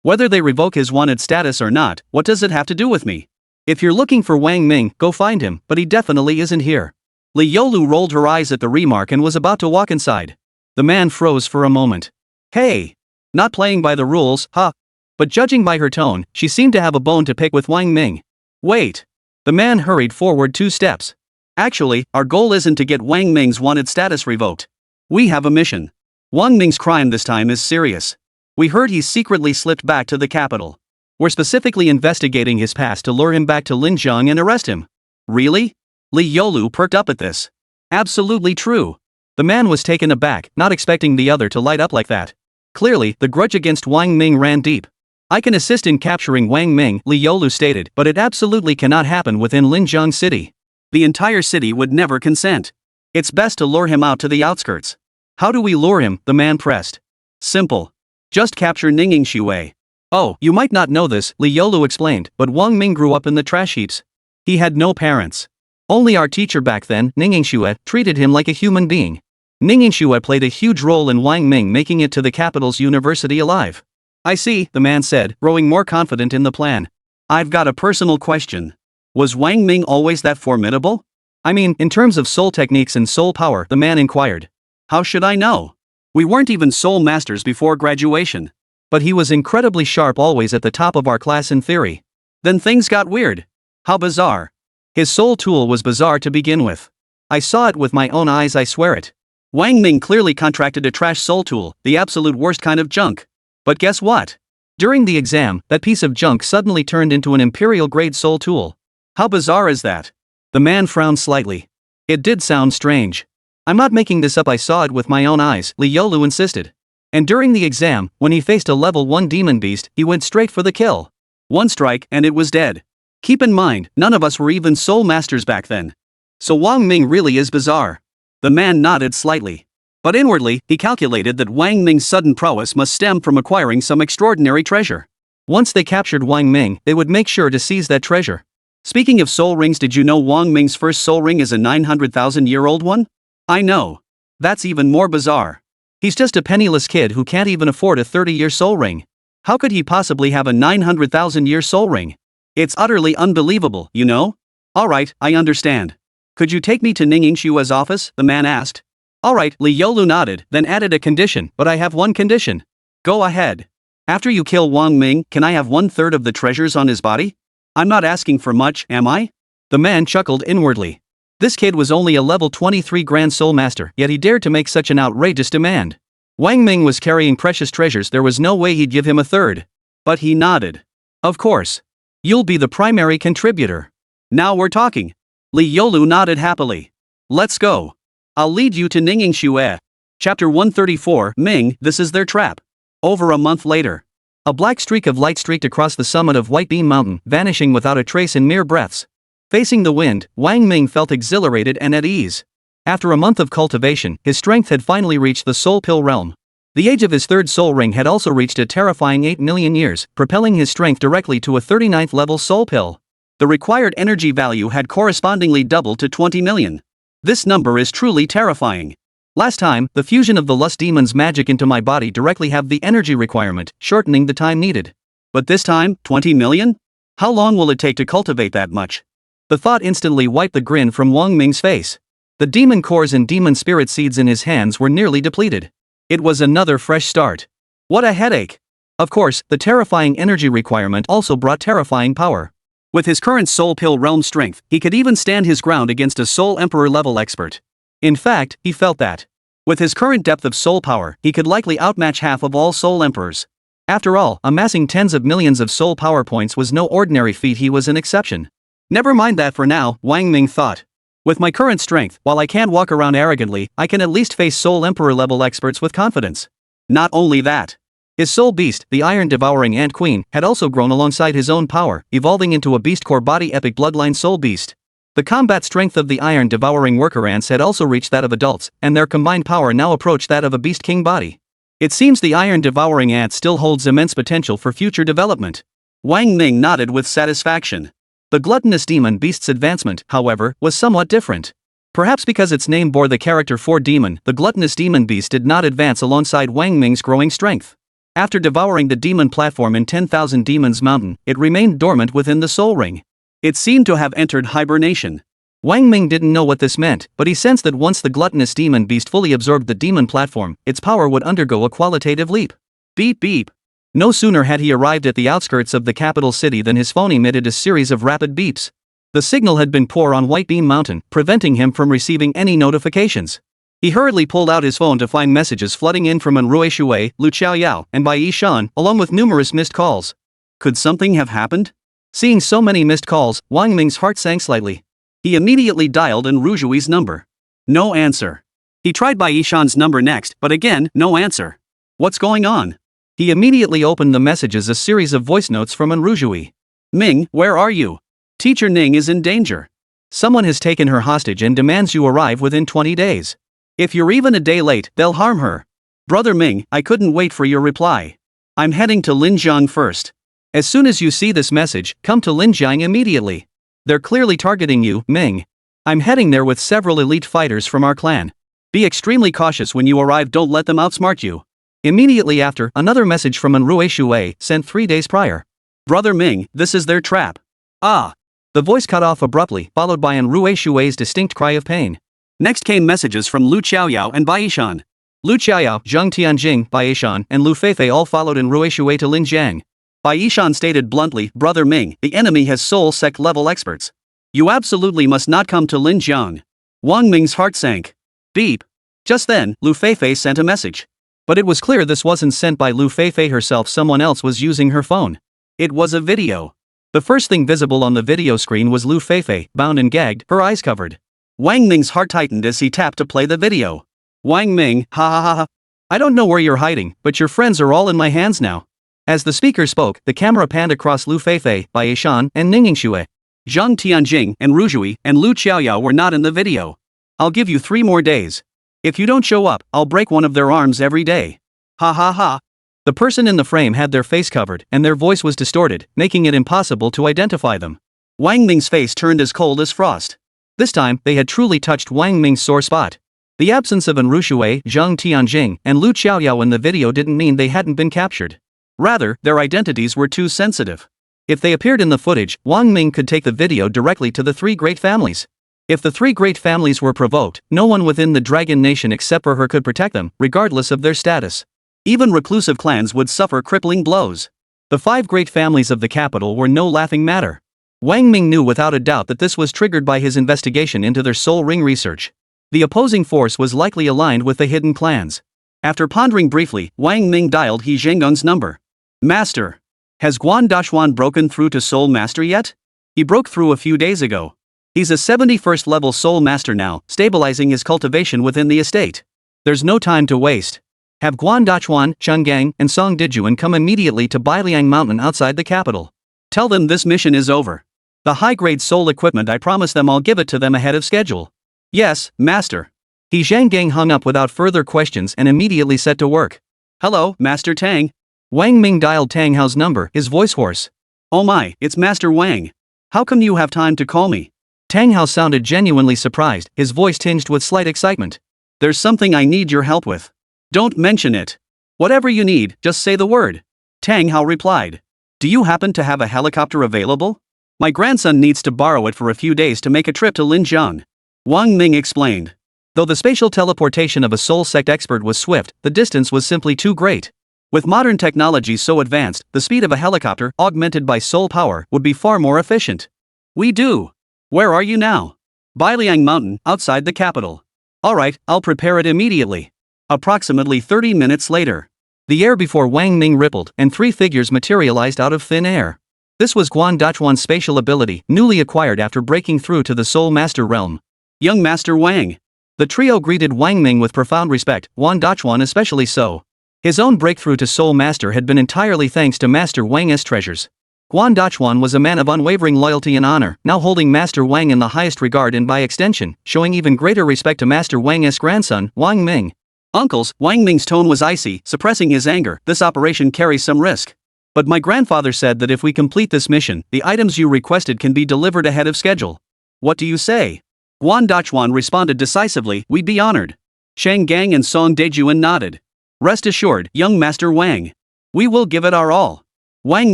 Whether they revoke his wanted status or not, what does it have to do with me? If you're looking for Wang Ming, go find him, but he definitely isn't here. Li Yolu rolled her eyes at the remark and was about to walk inside. The man froze for a moment. Hey! Not playing by the rules, huh? But judging by her tone, she seemed to have a bone to pick with Wang Ming. Wait! The man hurried forward 2 steps. Actually, our goal isn't to get Wang Ming's wanted status revoked. We have a mission. Wang Ming's crime this time is serious. We heard he secretly slipped back to the capital. We're specifically investigating his past to lure him back to Linjiang and arrest him. Really? Li Yolu perked up at this. Absolutely true. The man was taken aback, not expecting the other to light up like that. Clearly, the grudge against Wang Ming ran deep. I can assist in capturing Wang Ming, Li Yolu stated, but it absolutely cannot happen within Linjiang City. The entire city would never consent. It's best to lure him out to the outskirts. How do we lure him? The man pressed. Simple. Just capture Ning Yingxue. Oh, you might not know this, Li Yolu explained, but Wang Ming grew up in the trash heaps. He had no parents. Only our teacher back then, Ning Yingxue, treated him like a human being. Ning Yingxue played a huge role in Wang Ming making it to the capital's university alive. I see, the man said, growing more confident in the plan. I've got a personal question. Was Wang Ming always that formidable? I mean, in terms of soul techniques and soul power, the man inquired. How should I know? We weren't even soul masters before graduation. But he was incredibly sharp, always at the top of our class in theory. Then things got weird. How bizarre. His soul tool was bizarre to begin with. I saw it with my own eyes, I swear it. Wang Ming clearly contracted a trash soul tool, the absolute worst kind of junk. But guess what? During the exam, that piece of junk suddenly turned into an imperial-grade soul tool. How bizarre is that? The man frowned slightly. It did sound strange. I'm not making this up, I saw it with my own eyes, Li Yolu insisted. And during the exam, when he faced a level 1 demon beast, he went straight for the kill. One strike and it was dead. Keep in mind, none of us were even soul masters back then. So Wang Ming really is bizarre. The man nodded slightly. But inwardly, he calculated that Wang Ming's sudden prowess must stem from acquiring some extraordinary treasure. Once they captured Wang Ming, they would make sure to seize that treasure. Speaking of soul rings, did you know Wang Ming's first soul ring is a 900,000-year-old one? I know. That's even more bizarre. He's just a penniless kid who can't even afford a 30-year soul ring. How could he possibly have a 900,000-year soul ring? It's utterly unbelievable, you know? Alright, I understand. Could you take me to Ningxiu's office? The man asked. Alright, Li Yolu nodded, then added a condition, but I have one condition. Go ahead. After you kill Wang Ming, can I have 1/3 of the treasures on his body? I'm not asking for much, am I? The man chuckled inwardly. This kid was only a level 23 Grand Soul Master, yet he dared to make such an outrageous demand. Wang Ming was carrying precious treasures, there was no way he'd give him 1/3. But he nodded. Of course. You'll be the primary contributor. Now we're talking. Li Yolu nodded happily. Let's go. I'll lead you to Ningxiu. Chapter 134, Ming, this is their trap. Over a month later. A black streak of light streaked across the summit of White Beam Mountain, vanishing without a trace in mere breaths. Facing the wind, Wang Ming felt exhilarated and at ease. After a month of cultivation, his strength had finally reached the Soul Pill realm. The age of his third soul ring had also reached a terrifying 8 million years, propelling his strength directly to a 39th level soul pill. The required energy value had correspondingly doubled to 20 million. This number is truly terrifying. Last time, the fusion of the lust demon's magic into my body directly halved the energy requirement, shortening the time needed. But this time, 20 million? How long will it take to cultivate that much? The thought instantly wiped the grin from Wang Ming's face. The demon cores and demon spirit seeds in his hands were nearly depleted. It was another fresh start. What a headache! Of course, the terrifying energy requirement also brought terrifying power. With his current Soul Pill realm strength, he could even stand his ground against a Soul Emperor level expert. In fact, he felt that. With his current depth of soul power, he could likely outmatch half of all Soul Emperors. After all, amassing tens of millions of soul power points was no ordinary feat, he was an exception. Never mind that for now, Wang Ming thought. With my current strength, while I can't walk around arrogantly, I can at least face Soul Emperor level experts with confidence. Not only that. His soul beast, the iron-devouring Ant Queen, had also grown alongside his own power, evolving into a beast core body epic bloodline soul beast. The combat strength of the iron-devouring worker ants had also reached that of adults, and their combined power now approached that of a beast king body. It seems the iron-devouring ant still holds immense potential for future development. Wang Ming nodded with satisfaction. The gluttonous demon beast's advancement, however, was somewhat different. Perhaps because its name bore the character for demon, the gluttonous demon beast did not advance alongside Wang Ming's growing strength. After devouring the demon platform in 10,000 Demons Mountain, it remained dormant within the soul ring. It seemed to have entered hibernation. Wang Ming didn't know what this meant, but he sensed that once the gluttonous demon beast fully absorbed the demon platform, its power would undergo a qualitative leap. Beep beep. No sooner had he arrived at the outskirts of the capital city than his phone emitted a series of rapid beeps. The signal had been poor on White Beam Mountain, preventing him from receiving any notifications. He hurriedly pulled out his phone to find messages flooding in from Manhwa Shui, Lu Chaoyao, and Bai Yishan, along with numerous missed calls. Could something have happened? Seeing so many missed calls, Wang Ming's heart sank slightly. He immediately dialed Manhwa Shui's number. No answer. He tried Bai Yishan's number next, but again, no answer. What's going on? He immediately opened the messages, a series of voice notes from Manhwa Shui. Ming, where are you? Teacher Ning is in danger. Someone has taken her hostage and demands you arrive within 20 days. If you're even a day late, they'll harm her. Brother Ming, I couldn't wait for your reply. I'm heading to Linjiang first. As soon as you see this message, come to Linjiang immediately. They're clearly targeting you, Ming. I'm heading there with several elite fighters from our clan. Be extremely cautious when you arrive, don't let them outsmart you. Immediately after, another message from Manhwa Shui, sent 3 days prior. Brother Ming, this is their trap. Ah! The voice cut off abruptly, followed by Manhwa Shui's distinct cry of pain. Next came messages from Lu Xiaoyao and Baishan. Lu Xiaoyao, Zheng Tianjing, Baishan, and Lu Feifei all followed in Ruishui to Linjiang. Baishan stated bluntly, Brother Ming, the enemy has soul sect level experts. You absolutely must not come to Linjiang. Wang Ming's heart sank. Beep. Just then, Lu Feifei sent a message. But it was clear this wasn't sent by Lu Feifei herself, someone else was using her phone. It was a video. The first thing visible on the video screen was Lu Feifei, bound and gagged, her eyes covered. Wang Ming's heart tightened as he tapped to play the video. Wang Ming, ha ha ha ha. I don't know where you're hiding, but your friends are all in my hands now. As the speaker spoke, the camera panned across Lu Feifei, Baishan, and Ningxue. Zheng Tianjing and Ruzhui and Lu Xiaoyao were not in the video. I'll give you 3 more days. If you don't show up, I'll break one of their arms every day. Ha ha ha. The person in the frame had their face covered, and their voice was distorted, making it impossible to identify them. Wang Ming's face turned as cold as frost. This time, they had truly touched Wang Ming's sore spot. The absence of Ruzhui, Zheng Tianjing, and Lu Xiaoyao in the video didn't mean they hadn't been captured. Rather, their identities were too sensitive. If they appeared in the footage, Wang Ming could take the video directly to the 3 great families. If the 3 great families were provoked, no one within the Dragon Nation except for her could protect them, regardless of their status. Even reclusive clans would suffer crippling blows. The 5 great families of the capital were no laughing matter. Wang Ming knew without a doubt that this was triggered by his investigation into their soul ring research. The opposing force was likely aligned with the hidden clans. After pondering briefly, Wang Ming dialed He Zhenggeng's number. Master. Has Guan Dashuan broken through to Soul Master yet? He broke through a few days ago. He's a 71st level Soul Master now, stabilizing his cultivation within the estate. There's no time to waste. Have Guan Dashuan, Chenggang, and Song Dijuan come immediately to Bailiang Mountain outside the capital. Tell them this mission is over. The high-grade soul equipment I promised them, I'll give it to them ahead of schedule. Yes, Master. He Zhenggeng hung up without further questions and immediately set to work. Hello, Master Tang. Wang Ming dialed Tang Hao's number, his voice hoarse. Oh my, it's Master Wang. How come you have time to call me? Tang Hao sounded genuinely surprised, his voice tinged with slight excitement. There's something I need your help with. Don't mention it. Whatever you need, just say the word. Tang Hao replied. Do you happen to have a helicopter available? My grandson needs to borrow it for a few days to make a trip to Linjiang. Wang Ming explained. Though the spatial teleportation of a soul sect expert was swift, the distance was simply too great. With modern technology so advanced, the speed of a helicopter, augmented by soul power, would be far more efficient. We do. Where are you now? Bailiang Mountain, outside the capital. Alright, I'll prepare it immediately. Approximately 30 minutes later. The air before Wang Ming rippled, and 3 figures materialized out of thin air. This was Guan Dashuan's spatial ability, newly acquired after breaking through to the Soul Master realm. Young Master Wang. The trio greeted Wang Ming with profound respect, Guan Dashuan especially so. His own breakthrough to Soul Master had been entirely thanks to Master Wang's treasures. Guan Dashuan was a man of unwavering loyalty and honor, now holding Master Wang in the highest regard and by extension, showing even greater respect to Master Wang's grandson, Wang Ming. Uncles, Wang Ming's tone was icy, suppressing his anger. This operation carries some risk. But my grandfather said that if we complete this mission, the items you requested can be delivered ahead of schedule. What do you say? Guan Dashuan responded decisively, we'd be honored. Shang Gang and Song Dejuan nodded. Rest assured, young Master Wang. We will give it our all. Wang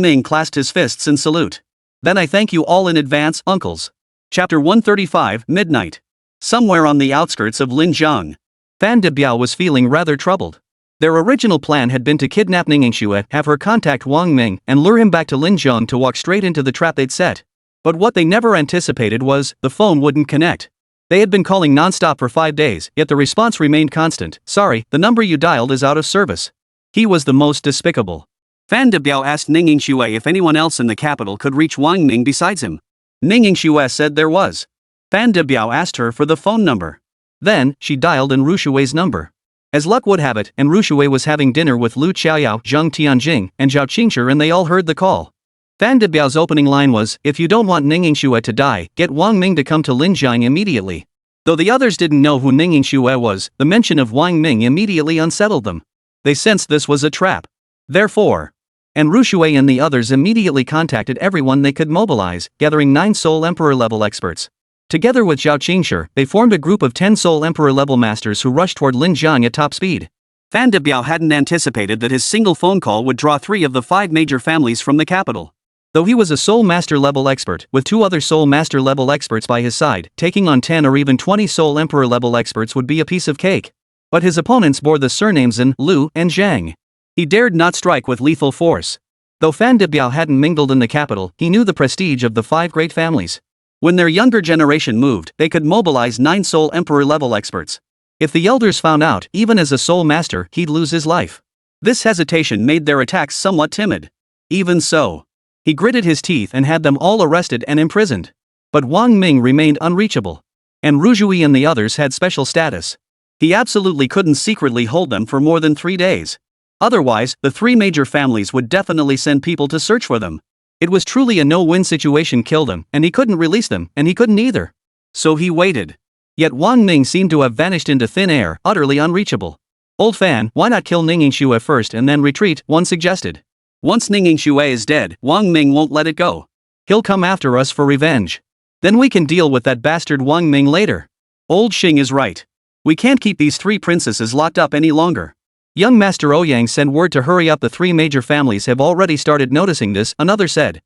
Ming clasped his fists in salute. Then I thank you all in advance, uncles. Chapter 135, Midnight. Somewhere on the outskirts of Linjiang. Fan De Biao was feeling rather troubled. Their original plan had been to kidnap Ningxue, have her contact Wang Ming, and lure him back to Linjiang to walk straight into the trap they'd set. But what they never anticipated was, the phone wouldn't connect. They had been calling non-stop for 5 days, yet the response remained constant. Sorry, the number you dialed is out of service. He was the most despicable. Fan De Biao asked Ningxue if anyone else in the capital could reach Wang Ming besides him. Ningxue said there was. Fan De Biao asked her for the phone number. Then, she dialed Rushui's number. As luck would have it, Rushui was having dinner with Lu Xiaoyao, Zheng Tianjing, and Zhao Qingshi, and they all heard the call. Fan De Biao's opening line was, if you don't want Ningxue to die, get Wang Ming to come to Linjiang immediately. Though the others didn't know who Ningxue was, the mention of Wang Ming immediately unsettled them. They sensed this was a trap. Therefore, Rushui and the others immediately contacted everyone they could mobilize, gathering 9 Soul Emperor level experts. Together with Zhao Qingshi, they formed a group of 10 Soul Emperor level masters who rushed toward Linjiang at top speed. Fan De Biao hadn't anticipated that his single phone call would draw 3 of the 5 major families from the capital. Though he was a Soul Master level expert, with 2 other Soul Master level experts by his side, taking on 10 or even 20 Soul Emperor level experts would be a piece of cake. But his opponents bore the surnames Zhen, Liu, and Zhang. He dared not strike with lethal force. Though Fan Debiao hadn't mingled in the capital, he knew the prestige of the 5 great families. When their younger generation moved, they could mobilize 9 Soul Emperor level experts. If the elders found out, even as a Soul Master, he'd lose his life. This hesitation made their attacks somewhat timid. Even so, he gritted his teeth and had them all arrested and imprisoned. But Wang Ming remained unreachable. And Ruzhui and the others had special status. He absolutely couldn't secretly hold them for more than 3 days. Otherwise, the 3 major families would definitely send people to search for them. It was truly a no-win situation. Kill them, and he couldn't release them, and he couldn't either. So he waited. Yet Wang Ming seemed to have vanished into thin air, utterly unreachable. Old Fan, why not kill Ningxue first and then retreat, one suggested. Once Ningxue is dead, Wang Ming won't let it go. He'll come after us for revenge. Then we can deal with that bastard Wang Ming later. Old Xing is right. We can't keep these 3 princesses locked up any longer. Young Master Ouyang sent word to hurry up. The 3 major families have already started noticing this, another said.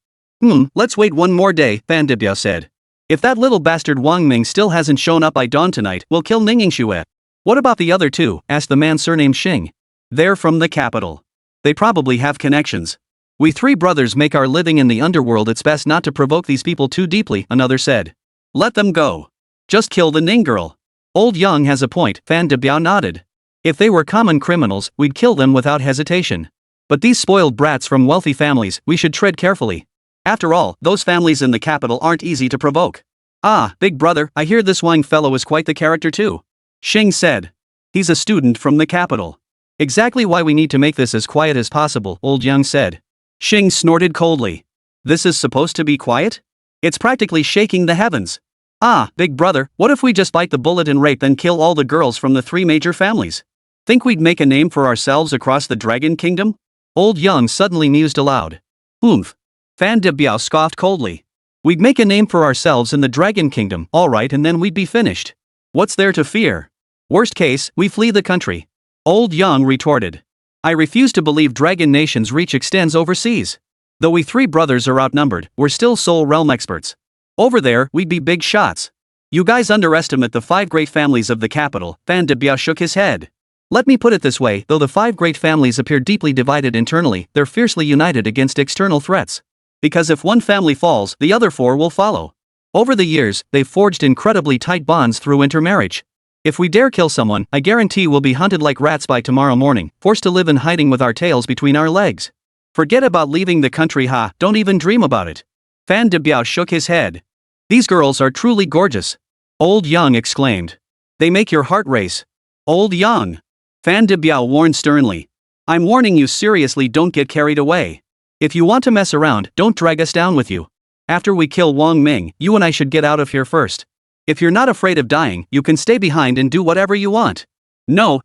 Let's wait 1 more day, Fan Debiao said. If that little bastard Wang Ming still hasn't shown up by dawn tonight, we'll kill Ningxue. What about the other 2? Asked the man surnamed Xing. They're from the capital. They probably have connections. We 3 brothers make our living in the underworld. It's best not to provoke these people too deeply, another said. Let them go. Just kill the Ning girl. Old Yang has a point, Fan Debiao nodded. If they were common criminals, we'd kill them without hesitation. But these spoiled brats from wealthy families, we should tread carefully. After all, those families in the capital aren't easy to provoke. Ah, big brother, I hear this Wang fellow is quite the character too. Xing said. He's a student from the capital. Exactly why we need to make this as quiet as possible, Old Yang said. Xing snorted coldly. This is supposed to be quiet? It's practically shaking the heavens. Ah, big brother, what if we just bite the bullet and rape and kill all the girls from the 3 major families? Think we'd make a name for ourselves across the Dragon Kingdom? Old Yang suddenly mused aloud. Oomph. Fan Debiao scoffed coldly. We'd make a name for ourselves in the Dragon Kingdom, alright, and then we'd be finished. What's there to fear? Worst case, we flee the country. Old Yang retorted. I refuse to believe Dragon Nation's reach extends overseas. Though we 3 brothers are outnumbered, we're still Soul Realm experts. Over there, we'd be big shots. You guys underestimate the 5 great families of the capital, Fan Debiao shook his head. Let me put it this way, though the 5 great families appear deeply divided internally, they're fiercely united against external threats. Because if one family falls, the other 4 will follow. Over the years, they've forged incredibly tight bonds through intermarriage. If we dare kill someone, I guarantee we'll be hunted like rats by tomorrow morning, forced to live in hiding with our tails between our legs. Forget about leaving the country, don't even dream about it. Fan Debiao shook his head. These girls are truly gorgeous. Old Yang exclaimed. They make your heart race. Old Yang. Fan Debiao warned sternly. I'm warning you seriously, don't get carried away. If you want to mess around, don't drag us down with you. After we kill Wang Ming, you and I should get out of here first. If you're not afraid of dying, you can stay behind and do whatever you want. No.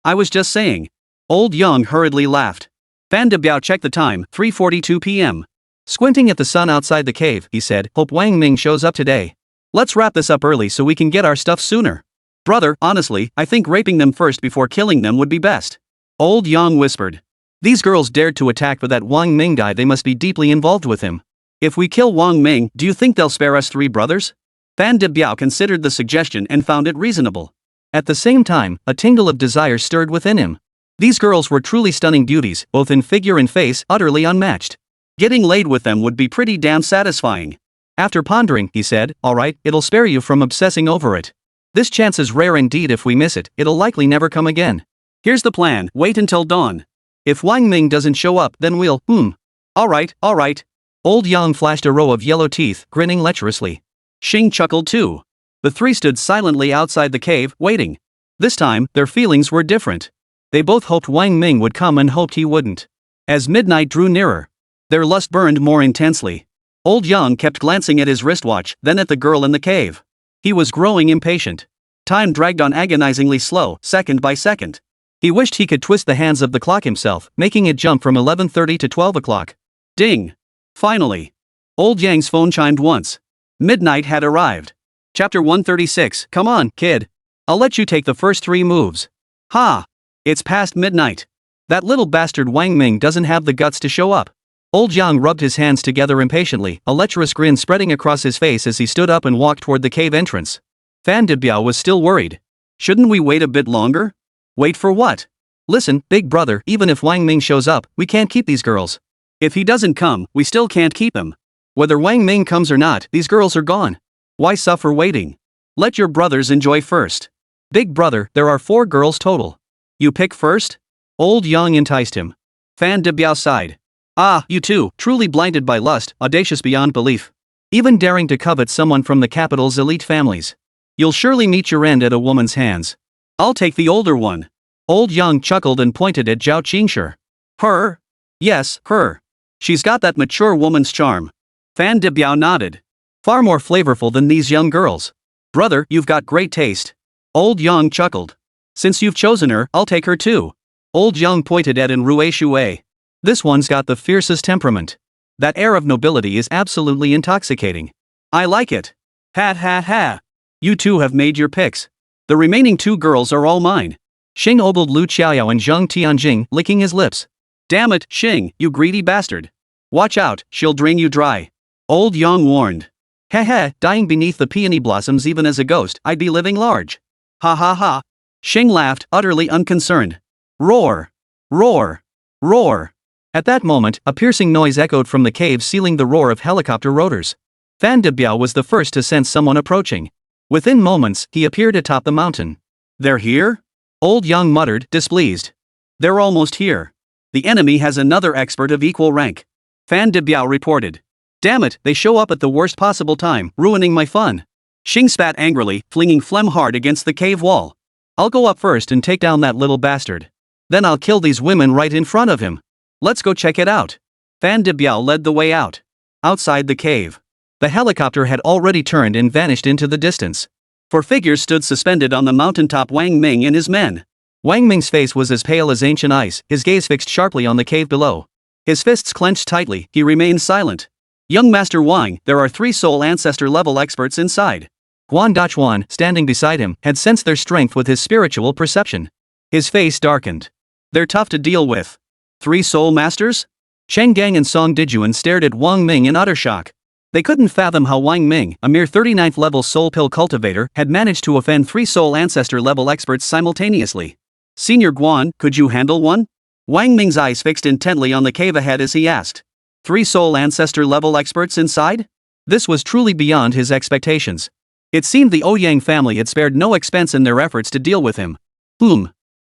I was just saying. Old Yang hurriedly laughed. Fan Debiao checked the time, 3:42 p.m. Squinting at the sun outside the cave, he said, hope Wang Ming shows up today. Let's wrap this up early so we can get our stuff sooner. Brother, honestly, I think raping them first before killing them would be best. Old Yang whispered. These girls dared to attack for that Wang Ming guy, they must be deeply involved with him. If we kill Wang Ming, do you think they'll spare us 3 brothers? Fan Debiao considered the suggestion and found it reasonable. At the same time, a tingle of desire stirred within him. These girls were truly stunning beauties, both in figure and face, utterly unmatched. Getting laid with them would be pretty damn satisfying. After pondering, he said, alright, it'll spare you from obsessing over it. This chance is rare indeed. If we miss it, it'll likely never come again. Here's the plan, wait until dawn. If Wang Ming doesn't show up, then we'll, Alright. Old Yang flashed a row of yellow teeth, grinning lecherously. Xing chuckled too. The 3 stood silently outside the cave, waiting. This time, their feelings were different. They both hoped Wang Ming would come and hoped he wouldn't. As midnight drew nearer, their lust burned more intensely. Old Yang kept glancing at his wristwatch, then at the girl in the cave. He was growing impatient. Time dragged on agonizingly slow, second by second. He wished he could twist the hands of the clock himself, making it jump from 11:30 to 12 o'clock. Ding! Finally. Old Yang's phone chimed once. Midnight had arrived. Chapter 136, come on, kid. I'll let you take the first 3 moves. Ha! It's past midnight. That little bastard Wang Ming doesn't have the guts to show up. Old Yang rubbed his hands together impatiently, a lecherous grin spreading across his face as he stood up and walked toward the cave entrance. Fan Debiao was still worried. Shouldn't we wait a bit longer? Wait for what? Listen, big brother, even if Wang Ming shows up, we can't keep these girls. If he doesn't come, we still can't keep him. Whether Wang Ming comes or not, these girls are gone. Why suffer waiting? Let your brothers enjoy first. Big brother, there are 4 girls total. You pick first? Old Yang enticed him. Fan Debiao sighed. Ah, you two, truly blinded by lust, audacious beyond belief. Even daring to covet someone from the capital's elite families. You'll surely meet your end at a woman's hands. I'll take the older one. Old Yang chuckled and pointed at Zhao Qingshi. Her? Yes, her. She's got that mature woman's charm. Fan Debiao nodded. Far more flavorful than these young girls. Brother, you've got great taste. Old Yang chuckled. Since you've chosen her, I'll take her too. Old Yang pointed at Rui Shui. This one's got the fiercest temperament. That air of nobility is absolutely intoxicating. I like it. Ha ha ha. You two have made your picks. The remaining 2 girls are all mine. Xing ogled Lu Qiaoyao and Zheng Tianjing, licking his lips. Damn it, Xing, you greedy bastard. Watch out, she'll drain you dry. Old Yang warned. Ha ha, dying beneath the peony blossoms even as a ghost, I'd be living large. Ha ha ha. Xing laughed, utterly unconcerned. Roar. Roar. Roar. At that moment, a piercing noise echoed from the cave, sealing the roar of helicopter rotors. Fan Debiao was the first to sense someone approaching. Within moments, he appeared atop the mountain. They're here? Old Yang muttered, displeased. They're almost here. The enemy has another expert of equal rank. Fan Debiao reported. Damn it, they show up at the worst possible time, ruining my fun. Xing spat angrily, flinging phlegm hard against the cave wall. I'll go up first and take down that little bastard. Then I'll kill these women right in front of him. Let's go check it out. Fan Debiao led the way out. Outside the cave. The helicopter had already turned and vanished into the distance. 4 figures stood suspended on the mountaintop: Wang Ming and his men. Wang Ming's face was as pale as ancient ice, his gaze fixed sharply on the cave below. His fists clenched tightly, he remained silent. Young Master Wang, there are 3 soul ancestor level experts inside. Guan Dachuan, standing beside him, had sensed their strength with his spiritual perception. His face darkened. They're tough to deal with. 3 soul masters? Cheng Gang and Song Dijuan stared at Wang Ming in utter shock. They couldn't fathom how Wang Ming, a mere 39th level soul pill cultivator, had managed to offend 3 soul ancestor level experts simultaneously. Senior Guan, could you handle one? Wang Ming's eyes fixed intently on the cave ahead as he asked. 3 soul ancestor level experts inside? This was truly beyond his expectations. It seemed the Ouyang family had spared no expense in their efforts to deal with him.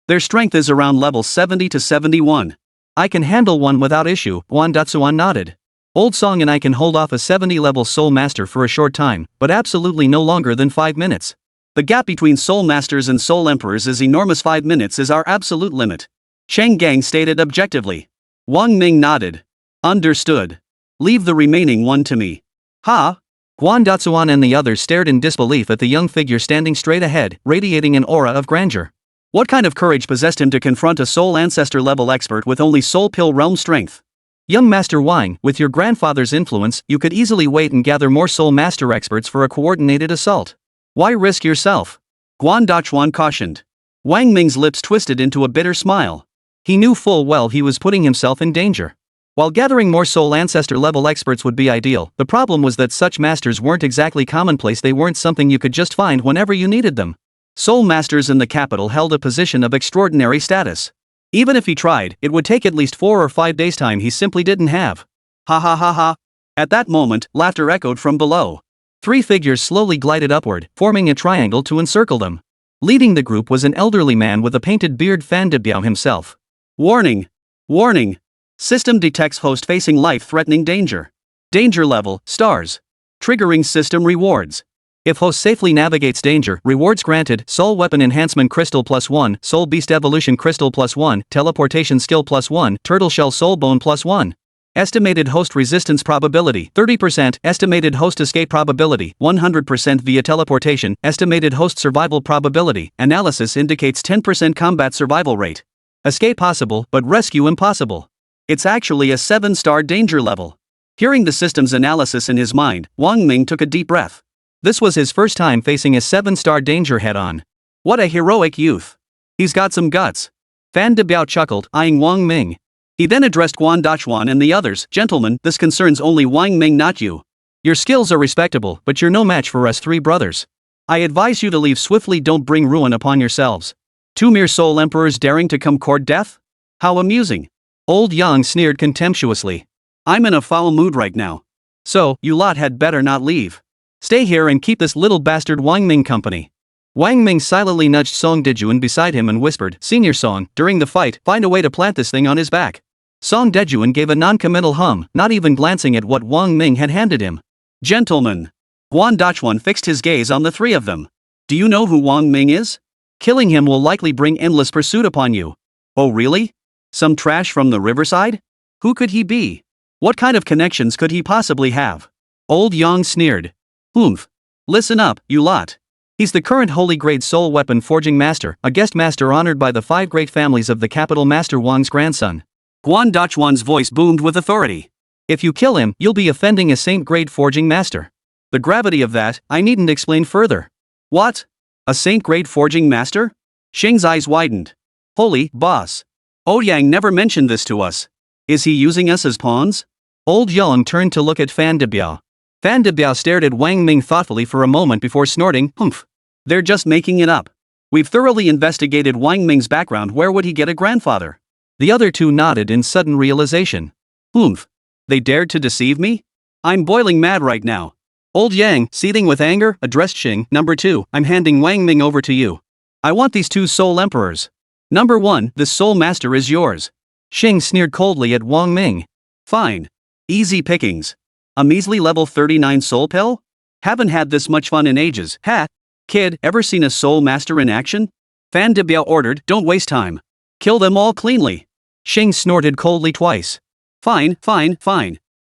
Their strength is around level 70 to 71. I can handle one without issue, Guan Datsuan nodded. Old Song and I can hold off a 70-level Soul Master for a short time, but absolutely no longer than 5 minutes. The gap between Soul Masters and Soul Emperors is enormous. 5 minutes is our absolute limit. Cheng Gang stated objectively. Wang Ming nodded. Understood. Leave the remaining one to me. Ha? Guan Datsuan and the others stared in disbelief at the young figure standing straight ahead, radiating an aura of grandeur. What kind of courage possessed him to confront a soul ancestor level expert with only soul pill realm strength? Young Master Wang, with your grandfather's influence, you could easily wait and gather more soul master experts for a coordinated assault. Why risk yourself? Guan Dachuan cautioned. Wang Ming's lips twisted into a bitter smile. He knew full well he was putting himself in danger. While gathering more soul ancestor level experts would be ideal, the problem was that such masters weren't exactly commonplace. They weren't something you could just find whenever you needed them. Soul masters in the capital held a position of extraordinary status. Even if he tried, it would take at least 4 or 5 days' time he simply didn't have. Ha ha ha ha. At that moment, laughter echoed from below. 3 figures slowly glided upward, forming a triangle to encircle them. Leading the group was an elderly man with a painted beard, Fan Debiao himself. Warning! Warning! System detects host facing life-threatening danger. Danger level, stars. Triggering system rewards. If host safely navigates danger, rewards granted: Soul Weapon Enhancement Crystal +1, Soul Beast Evolution Crystal +1, Teleportation Skill +1, Turtle Shell Soul Bone +1. Estimated host resistance probability 30%, estimated host escape probability 100% via teleportation, estimated host survival probability analysis indicates 10% combat survival rate. Escape possible, but rescue impossible. It's actually a 7-star danger level. Hearing the system's analysis in his mind, Wang Ming took a deep breath. This was his first time facing a 7-star danger head-on. What a heroic youth. He's got some guts. Fan Debiao chuckled, eyeing Wang Ming. He then addressed Guan Dachuan and the others. Gentlemen, this concerns only Wang Ming, not you. Your skills are respectable, but you're no match for us three brothers. I advise you to leave swiftly, don't bring ruin upon yourselves. Two mere soul emperors daring to come court death? How amusing. Old Yang sneered contemptuously. I'm in a foul mood right now. So, you lot had better not leave. Stay here and keep this little bastard Wang Ming company. Wang Ming silently nudged Song Dejuan beside him and whispered, Senior Song, during the fight, find a way to plant this thing on his back. Song Dejuan gave a non-committal hum, not even glancing at what Wang Ming had handed him. Gentlemen. Guan Dachuan fixed his gaze on the three of them. Do you know who Wang Ming is? Killing him will likely bring endless pursuit upon you. Oh really? Some trash from the riverside? Who could he be? What kind of connections could he possibly have? Old Yang sneered. Oomph. Listen up, you lot. He's the current holy grade soul weapon forging master, a guest master honored by the 5 great families of the capital, Master Wang's grandson. Guan Dachuan's voice boomed with authority. If you kill him, you'll be offending a saint grade forging master. The gravity of that, I needn't explain further. What? A saint grade forging master? Sheng's eyes widened. Holy boss. Ouyang never mentioned this to us. Is he using us as pawns? Old Yang turned to look at Fan Debiao. Fan Debiao stared at Wang Ming thoughtfully for a moment before snorting, humph. They're just making it up. We've thoroughly investigated Wang Ming's background, where would he get a grandfather? The other two nodded in sudden realization. Humph. They dared to deceive me? I'm boiling mad right now. Old Yang, seething with anger, addressed Xing. Number 2, I'm handing Wang Ming over to you. I want these 2 soul emperors. Number 1, this soul master is yours. Xing sneered coldly at Wang Ming. Fine. Easy pickings. A measly level 39 soul pill? Haven't had this much fun in ages. Ha! Kid, ever seen a soul master in action? Fan Debiao ordered, don't waste time. Kill them all cleanly. Xing snorted coldly twice. Fine.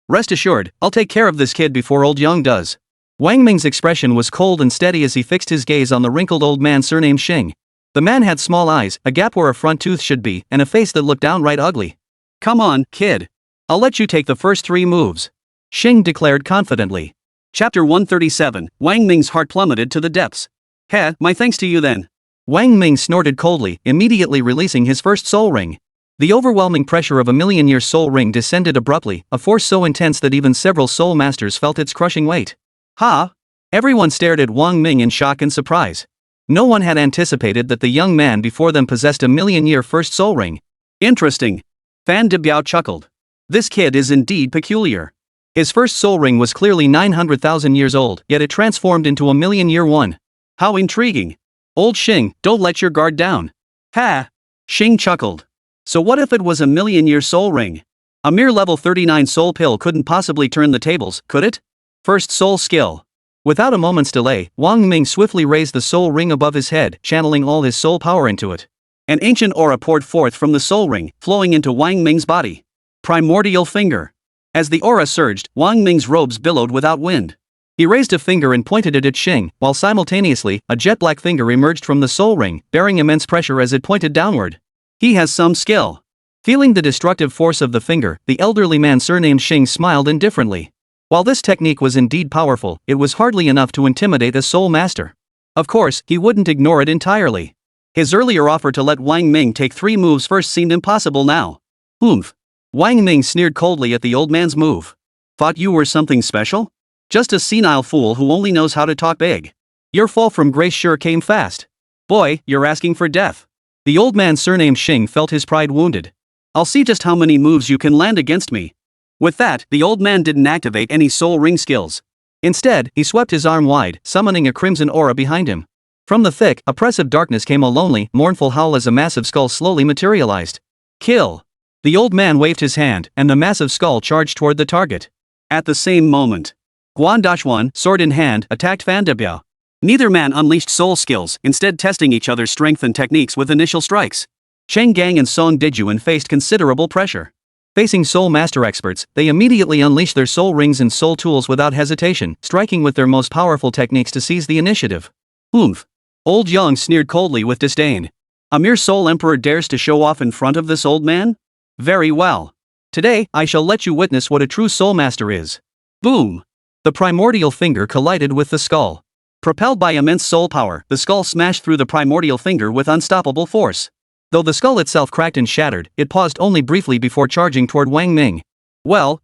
Rest assured, I'll take care of this kid before old Yang does. Wang Ming's expression was cold and steady as he fixed his gaze on the wrinkled old man surnamed Xing. The man had small eyes, a gap where a front tooth should be, and a face that looked downright ugly. Come on, kid. I'll let you take the first 3 moves. Xing declared confidently. Chapter 137, Wang Ming's heart plummeted to the depths. Heh, my thanks to you then. Wang Ming snorted coldly, immediately releasing his first soul ring. The overwhelming pressure of a million-year soul ring descended abruptly, a force so intense that even several soul masters felt its crushing weight. Ha! Everyone stared at Wang Ming in shock and surprise. No one had anticipated that the young man before them possessed a million-year first soul ring. Interesting. Fan Debiao chuckled. This kid is indeed peculiar. His first soul ring was clearly 900,000 years old, yet it transformed into a million-year one. How intriguing. Old Xing, don't let your guard down. Ha! Xing chuckled. So what if it was a million-year soul ring? A mere level 39 soul pill couldn't possibly turn the tables, could it? First soul skill. Without a moment's delay, Wang Ming swiftly raised the soul ring above his head, channeling all his soul power into it. An ancient aura poured forth from the soul ring, flowing into Wang Ming's body. Primordial finger. As the aura surged, Wang Ming's robes billowed without wind. He raised a finger and pointed it at Xing, while simultaneously, a jet-black finger emerged from the soul ring, bearing immense pressure as it pointed downward. He has some skill. Feeling the destructive force of the finger, the elderly man surnamed Xing smiled indifferently. While this technique was indeed powerful, it was hardly enough to intimidate a soul master. Of course, he wouldn't ignore it entirely. His earlier offer to let Wang Ming take 3 moves first seemed impossible now. Oomph. Wang Ming sneered coldly at the old man's move. Thought you were something special? Just a senile fool who only knows how to talk big. Your fall from grace sure came fast. Boy, you're asking for death. The old man surnamed Xing felt his pride wounded. I'll see just how many moves you can land against me. With that, the old man didn't activate any soul ring skills. Instead, he swept his arm wide, summoning a crimson aura behind him. From the thick, oppressive darkness came a lonely, mournful howl as a massive skull slowly materialized. Kill! The old man waved his hand, and the massive skull charged toward the target. At the same moment, Guan Dachuan, sword in hand, attacked Fan Debiao. Neither man unleashed soul skills, instead testing each other's strength and techniques with initial strikes. Cheng Gang and Song Dejuan faced considerable pressure. Facing soul master experts, they immediately unleashed their soul rings and soul tools without hesitation, striking with their most powerful techniques to seize the initiative. Oomph. Old Yang sneered coldly with disdain. A mere soul emperor dares to show off in front of this old man? Very well. Today, I shall let you witness what a true soul master is. Boom! The primordial finger collided with the skull. Propelled by immense soul power, the skull smashed through the primordial finger with unstoppable force. Though the skull itself cracked and shattered, it paused only briefly before charging toward Wang Ming. Well,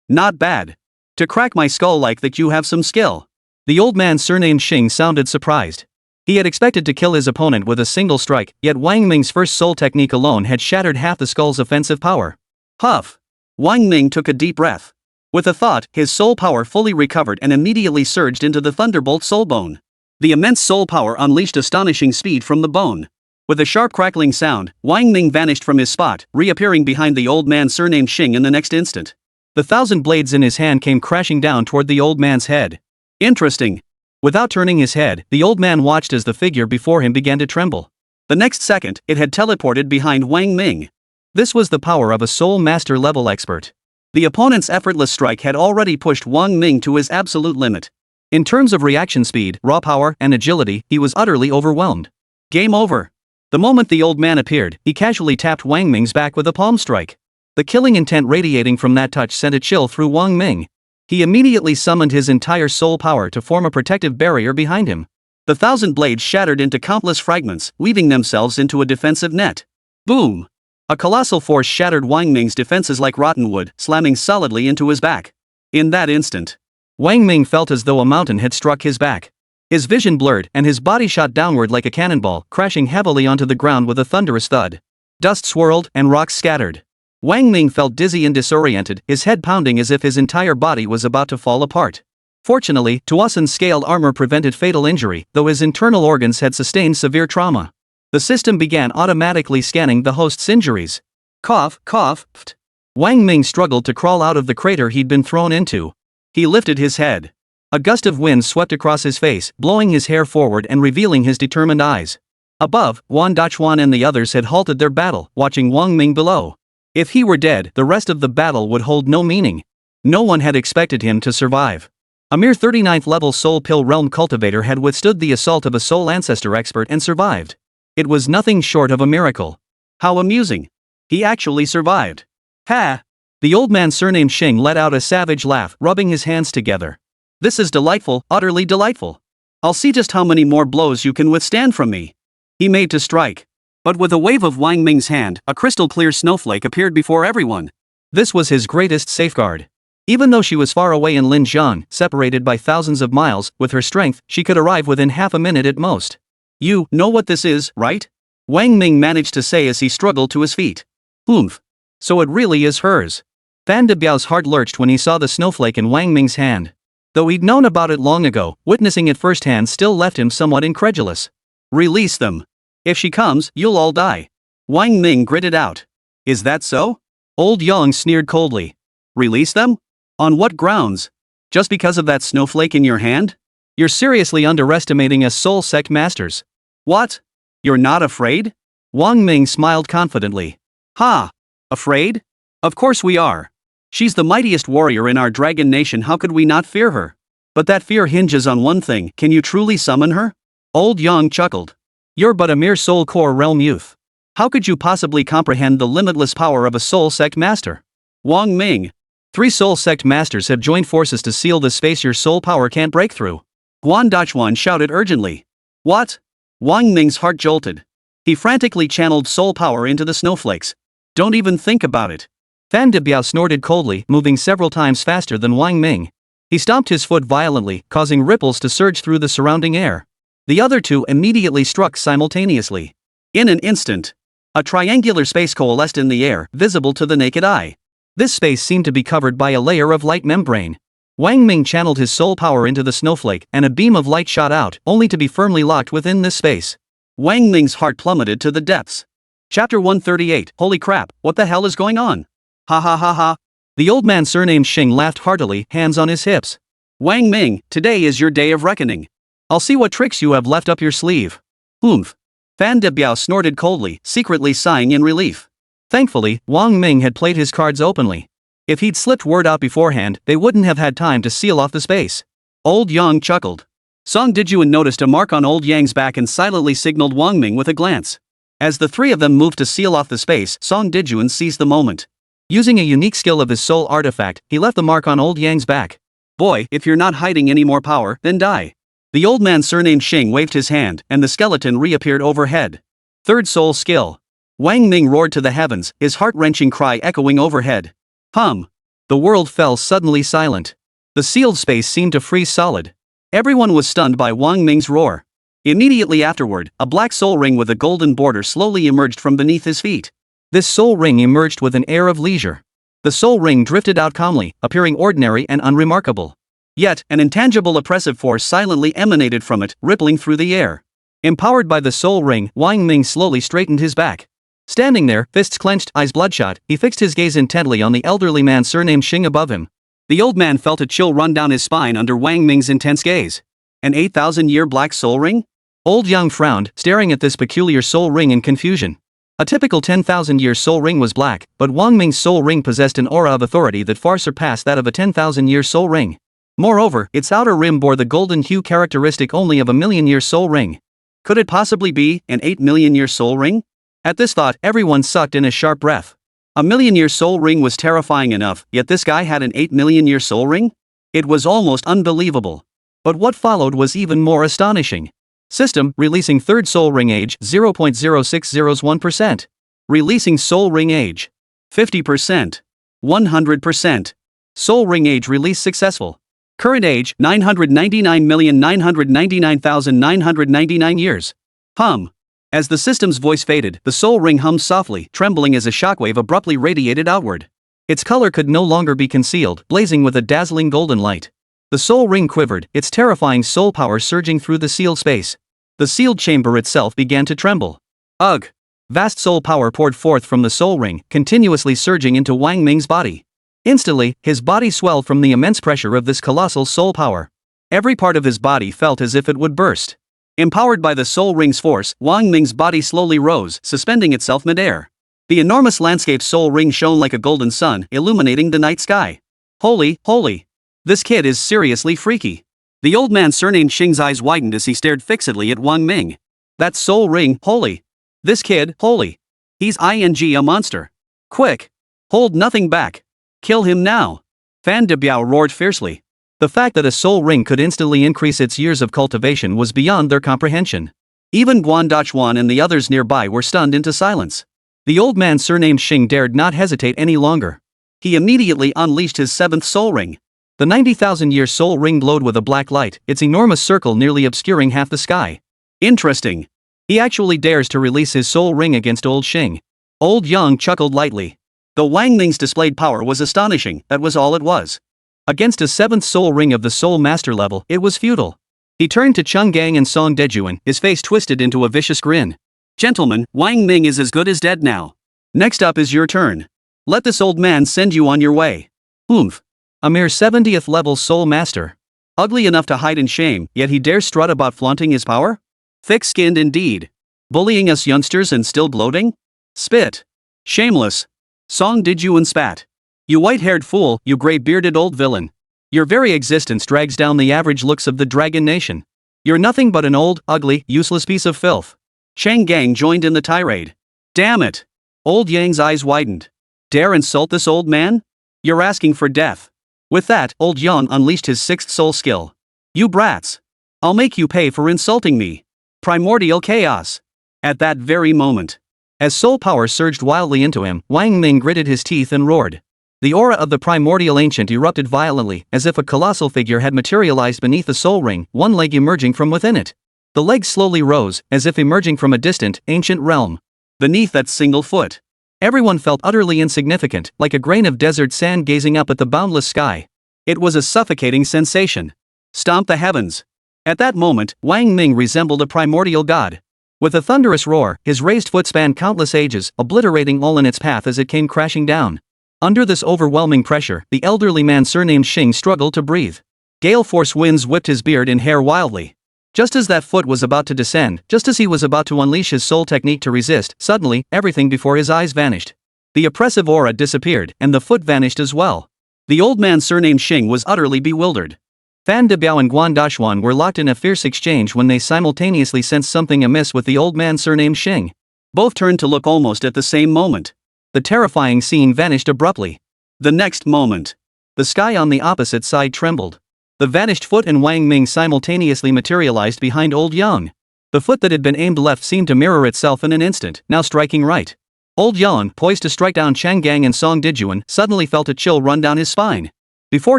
not bad. To crack my skull like that you have some skill. The old man surnamed Xing sounded surprised. He had expected to kill his opponent with a single strike, yet Wang Ming's first soul technique alone had shattered half the skull's offensive power. Huff! Wang Ming took a deep breath. With a thought, his soul power fully recovered and immediately surged into the thunderbolt soul bone. The immense soul power unleashed astonishing speed from the bone. With a sharp crackling sound, Wang Ming vanished from his spot, reappearing behind the old man surnamed Xing in the next instant. The 1,000 blades in his hand came crashing down toward the old man's head. Interesting. Without turning his head, the old man watched as the figure before him began to tremble. The next second, it had teleported behind Wang Ming. This was the power of a soul master level expert. The opponent's effortless strike had already pushed Wang Ming to his absolute limit. In terms of reaction speed, raw power, and agility, he was utterly overwhelmed. Game over. The moment the old man appeared, he casually tapped Wang Ming's back with a palm strike. The killing intent radiating from that touch sent a chill through Wang Ming. He immediately summoned his entire soul power to form a protective barrier behind him. The 1,000 blades shattered into countless fragments, weaving themselves into a defensive net. Boom! A colossal force shattered Wang Ming's defenses like rotten wood, slamming solidly into his back. In that instant, Wang Ming felt as though a mountain had struck his back. His vision blurred and his body shot downward like a cannonball, crashing heavily onto the ground with a thunderous thud. Dust swirled and rocks scattered. Wang Ming felt dizzy and disoriented, his head pounding as if his entire body was about to fall apart. Fortunately, Tuasan's scaled armor prevented fatal injury, though his internal organs had sustained severe trauma. The system began automatically scanning the host's injuries. Cough, pft. Wang Ming struggled to crawl out of the crater he'd been thrown into. He lifted his head. A gust of wind swept across his face, blowing his hair forward and revealing his determined eyes. Above, Wan Dachuan and the others had halted their battle, watching Wang Ming below. If he were dead, the rest of the battle would hold no meaning. No one had expected him to survive. A mere 39th level Soul Pill Realm cultivator had withstood the assault of a Soul Ancestor expert and survived. It was nothing short of a miracle. How amusing. He actually survived. Ha! The old man surnamed Xing let out a savage laugh, rubbing his hands together. This is delightful, utterly delightful. I'll see just how many more blows you can withstand from me. He made to strike. But with a wave of Wang Ming's hand, a crystal-clear snowflake appeared before everyone. This was his greatest safeguard. Even though she was far away in Linjiang, separated by thousands of miles, with her strength, she could arrive within half a minute at most. You know what this is, right? Wang Ming managed to say as he struggled to his feet. Oomph. So it really is hers. Fan De Biao's heart lurched when he saw the snowflake in Wang Ming's hand. Though he'd known about it long ago, witnessing it firsthand still left him somewhat incredulous. Release them. If she comes, you'll all die. Wang Ming gritted out. Is that so? Old Yang sneered coldly. Release them? On what grounds? Just because of that snowflake in your hand? You're seriously underestimating us soul sect masters. What? You're not afraid? Wang Ming smiled confidently. Ha! Afraid? Of course we are. She's the mightiest warrior in our dragon nation, how could we not fear her? But that fear hinges on one thing, can you truly summon her? Old Yang chuckled. You're but a mere soul core realm youth. How could you possibly comprehend the limitless power of a soul sect master? Wang Ming. 3 soul sect masters have joined forces to seal the space your soul power can't break through. Guan Dachuan shouted urgently. What? Wang Ming's heart jolted. He frantically channeled soul power into the snowflakes. Don't even think about it. Fan De Biao snorted coldly, moving several times faster than Wang Ming. He stomped his foot violently, causing ripples to surge through the surrounding air. The other 2 immediately struck simultaneously. In an instant, a triangular space coalesced in the air, visible to the naked eye. This space seemed to be covered by a layer of light membrane. Wang Ming channeled his soul power into the snowflake, and a beam of light shot out, only to be firmly locked within this space. Wang Ming's heart plummeted to the depths. Chapter 138. Holy crap, what the hell is going on? Ha ha ha ha. The old man surnamed Xing laughed heartily, hands on his hips. Wang Ming, today is your day of reckoning. I'll see what tricks you have left up your sleeve. Oomph. Fan De Biao snorted coldly, secretly sighing in relief. Thankfully, Wang Ming had played his cards openly. If he'd slipped word out beforehand, they wouldn't have had time to seal off the space. Old Yang chuckled. Song Dijuan noticed a mark on Old Yang's back and silently signaled Wang Ming with a glance. As the 3 of them moved to seal off the space, Song Dijuan seized the moment. Using a unique skill of his soul artifact, he left the mark on Old Yang's back. Boy, if you're not hiding any more power, then die. The old man surnamed Xing waved his hand, and the skeleton reappeared overhead. Third soul skill. Wang Ming roared to the heavens, his heart-wrenching cry echoing overhead. Hum. The world fell suddenly silent. The sealed space seemed to freeze solid. Everyone was stunned by Wang Ming's roar. Immediately afterward, a black soul ring with a golden border slowly emerged from beneath his feet. This soul ring emerged with an air of leisure. The soul ring drifted out calmly, appearing ordinary and unremarkable. Yet, an intangible oppressive force silently emanated from it, rippling through the air. Empowered by the soul ring, Wang Ming slowly straightened his back. Standing there, fists clenched, eyes bloodshot, he fixed his gaze intently on the elderly man surnamed Xing above him. The old man felt a chill run down his spine under Wang Ming's intense gaze. An 8,000-year black soul ring? Old Yang frowned, staring at this peculiar soul ring in confusion. A typical 10,000-year soul ring was black, but Wang Ming's soul ring possessed an aura of authority that far surpassed that of a 10,000-year soul ring. Moreover, its outer rim bore the golden hue characteristic only of a million-year soul ring. Could it possibly be an 8,000,000-year soul ring? At this thought, everyone sucked in a sharp breath. A million-year soul ring was terrifying enough, yet this guy had an 8,000,000-year soul ring? It was almost unbelievable. But what followed was even more astonishing. System, releasing third soul ring age, 0.0601%. Releasing soul ring age. 50%. 100%. Soul ring age release successful. Current age, 999,999,999 years. Hum. As the system's voice faded, the soul ring hummed softly, trembling as a shockwave abruptly radiated outward. Its color could no longer be concealed, blazing with a dazzling golden light. The soul ring quivered, its terrifying soul power surging through the sealed space. The sealed chamber itself began to tremble. Ugh! Vast soul power poured forth from the soul ring, continuously surging into Wang Ming's body. Instantly, his body swelled from the immense pressure of this colossal soul power. Every part of his body felt as if it would burst. Empowered by the soul ring's force, Wang Ming's body slowly rose, suspending itself midair. The enormous landscape soul ring shone like a golden sun, illuminating the night sky. Holy, holy! This kid is seriously freaky. The old man surnamed Xing's eyes widened as he stared fixedly at Wang Ming. That soul ring, holy. This kid, holy. He's a monster. Quick! Hold nothing back. Kill him now. Fan De Biao roared fiercely. The fact that a soul ring could instantly increase its years of cultivation was beyond their comprehension. Even Guan Dachuan and the others nearby were stunned into silence. The old man surnamed Xing dared not hesitate any longer. He immediately unleashed his seventh soul ring. The 90,000-year soul ring glowed with a black light, its enormous circle nearly obscuring half the sky. Interesting. He actually dares to release his soul ring against old Xing. Old Yang chuckled lightly. Though Wang Ming's displayed power was astonishing, that was all it was. Against a seventh soul ring of the soul master level, it was futile. He turned to Cheng Gang and Song Dejuan, his face twisted into a vicious grin. Gentlemen, Wang Ming is as good as dead now. Next up is your turn. Let this old man send you on your way. Oomph. A mere 70th level soul master. Ugly enough to hide in shame, yet he dares strut about flaunting his power? Thick-skinned indeed. Bullying us youngsters and still gloating? Spit. Shameless. Song Dejuan spat. You white-haired fool, you gray-bearded old villain. Your very existence drags down the average looks of the Dragon Nation. You're nothing but an old, ugly, useless piece of filth. Cheng Gang joined in the tirade. Damn it! Old Yang's eyes widened. Dare insult this old man? You're asking for death. With that, old Yang unleashed his sixth soul skill. You brats! I'll make you pay for insulting me. Primordial chaos. At that very moment, as soul power surged wildly into him, Wang Ming gritted his teeth and roared. The aura of the primordial ancient erupted violently, as if a colossal figure had materialized beneath the soul ring, one leg emerging from within it. The leg slowly rose, as if emerging from a distant, ancient realm. Beneath that single foot, everyone felt utterly insignificant, like a grain of desert sand gazing up at the boundless sky. It was a suffocating sensation. Stomp the heavens. At that moment, Wang Ming resembled a primordial god. With a thunderous roar, his raised foot spanned countless ages, obliterating all in its path as it came crashing down. Under this overwhelming pressure, the elderly man surnamed Xing struggled to breathe. Gale force winds whipped his beard and hair wildly. Just as that foot was about to descend, just as he was about to unleash his soul technique to resist, suddenly, everything before his eyes vanished. The oppressive aura disappeared, and the foot vanished as well. The old man surnamed Xing was utterly bewildered. Fan De Biao and Guan Dachuan were locked in a fierce exchange when they simultaneously sensed something amiss with the old man surnamed Xing. Both turned to look almost at the same moment. The terrifying scene vanished abruptly. The next moment, the sky on the opposite side trembled. The vanished foot and Wang Ming simultaneously materialized behind old Yang. The foot that had been aimed left seemed to mirror itself in an instant, now striking right. Old Yang, poised to strike down Chang Gang and Song Dijuan, suddenly felt a chill run down his spine. Before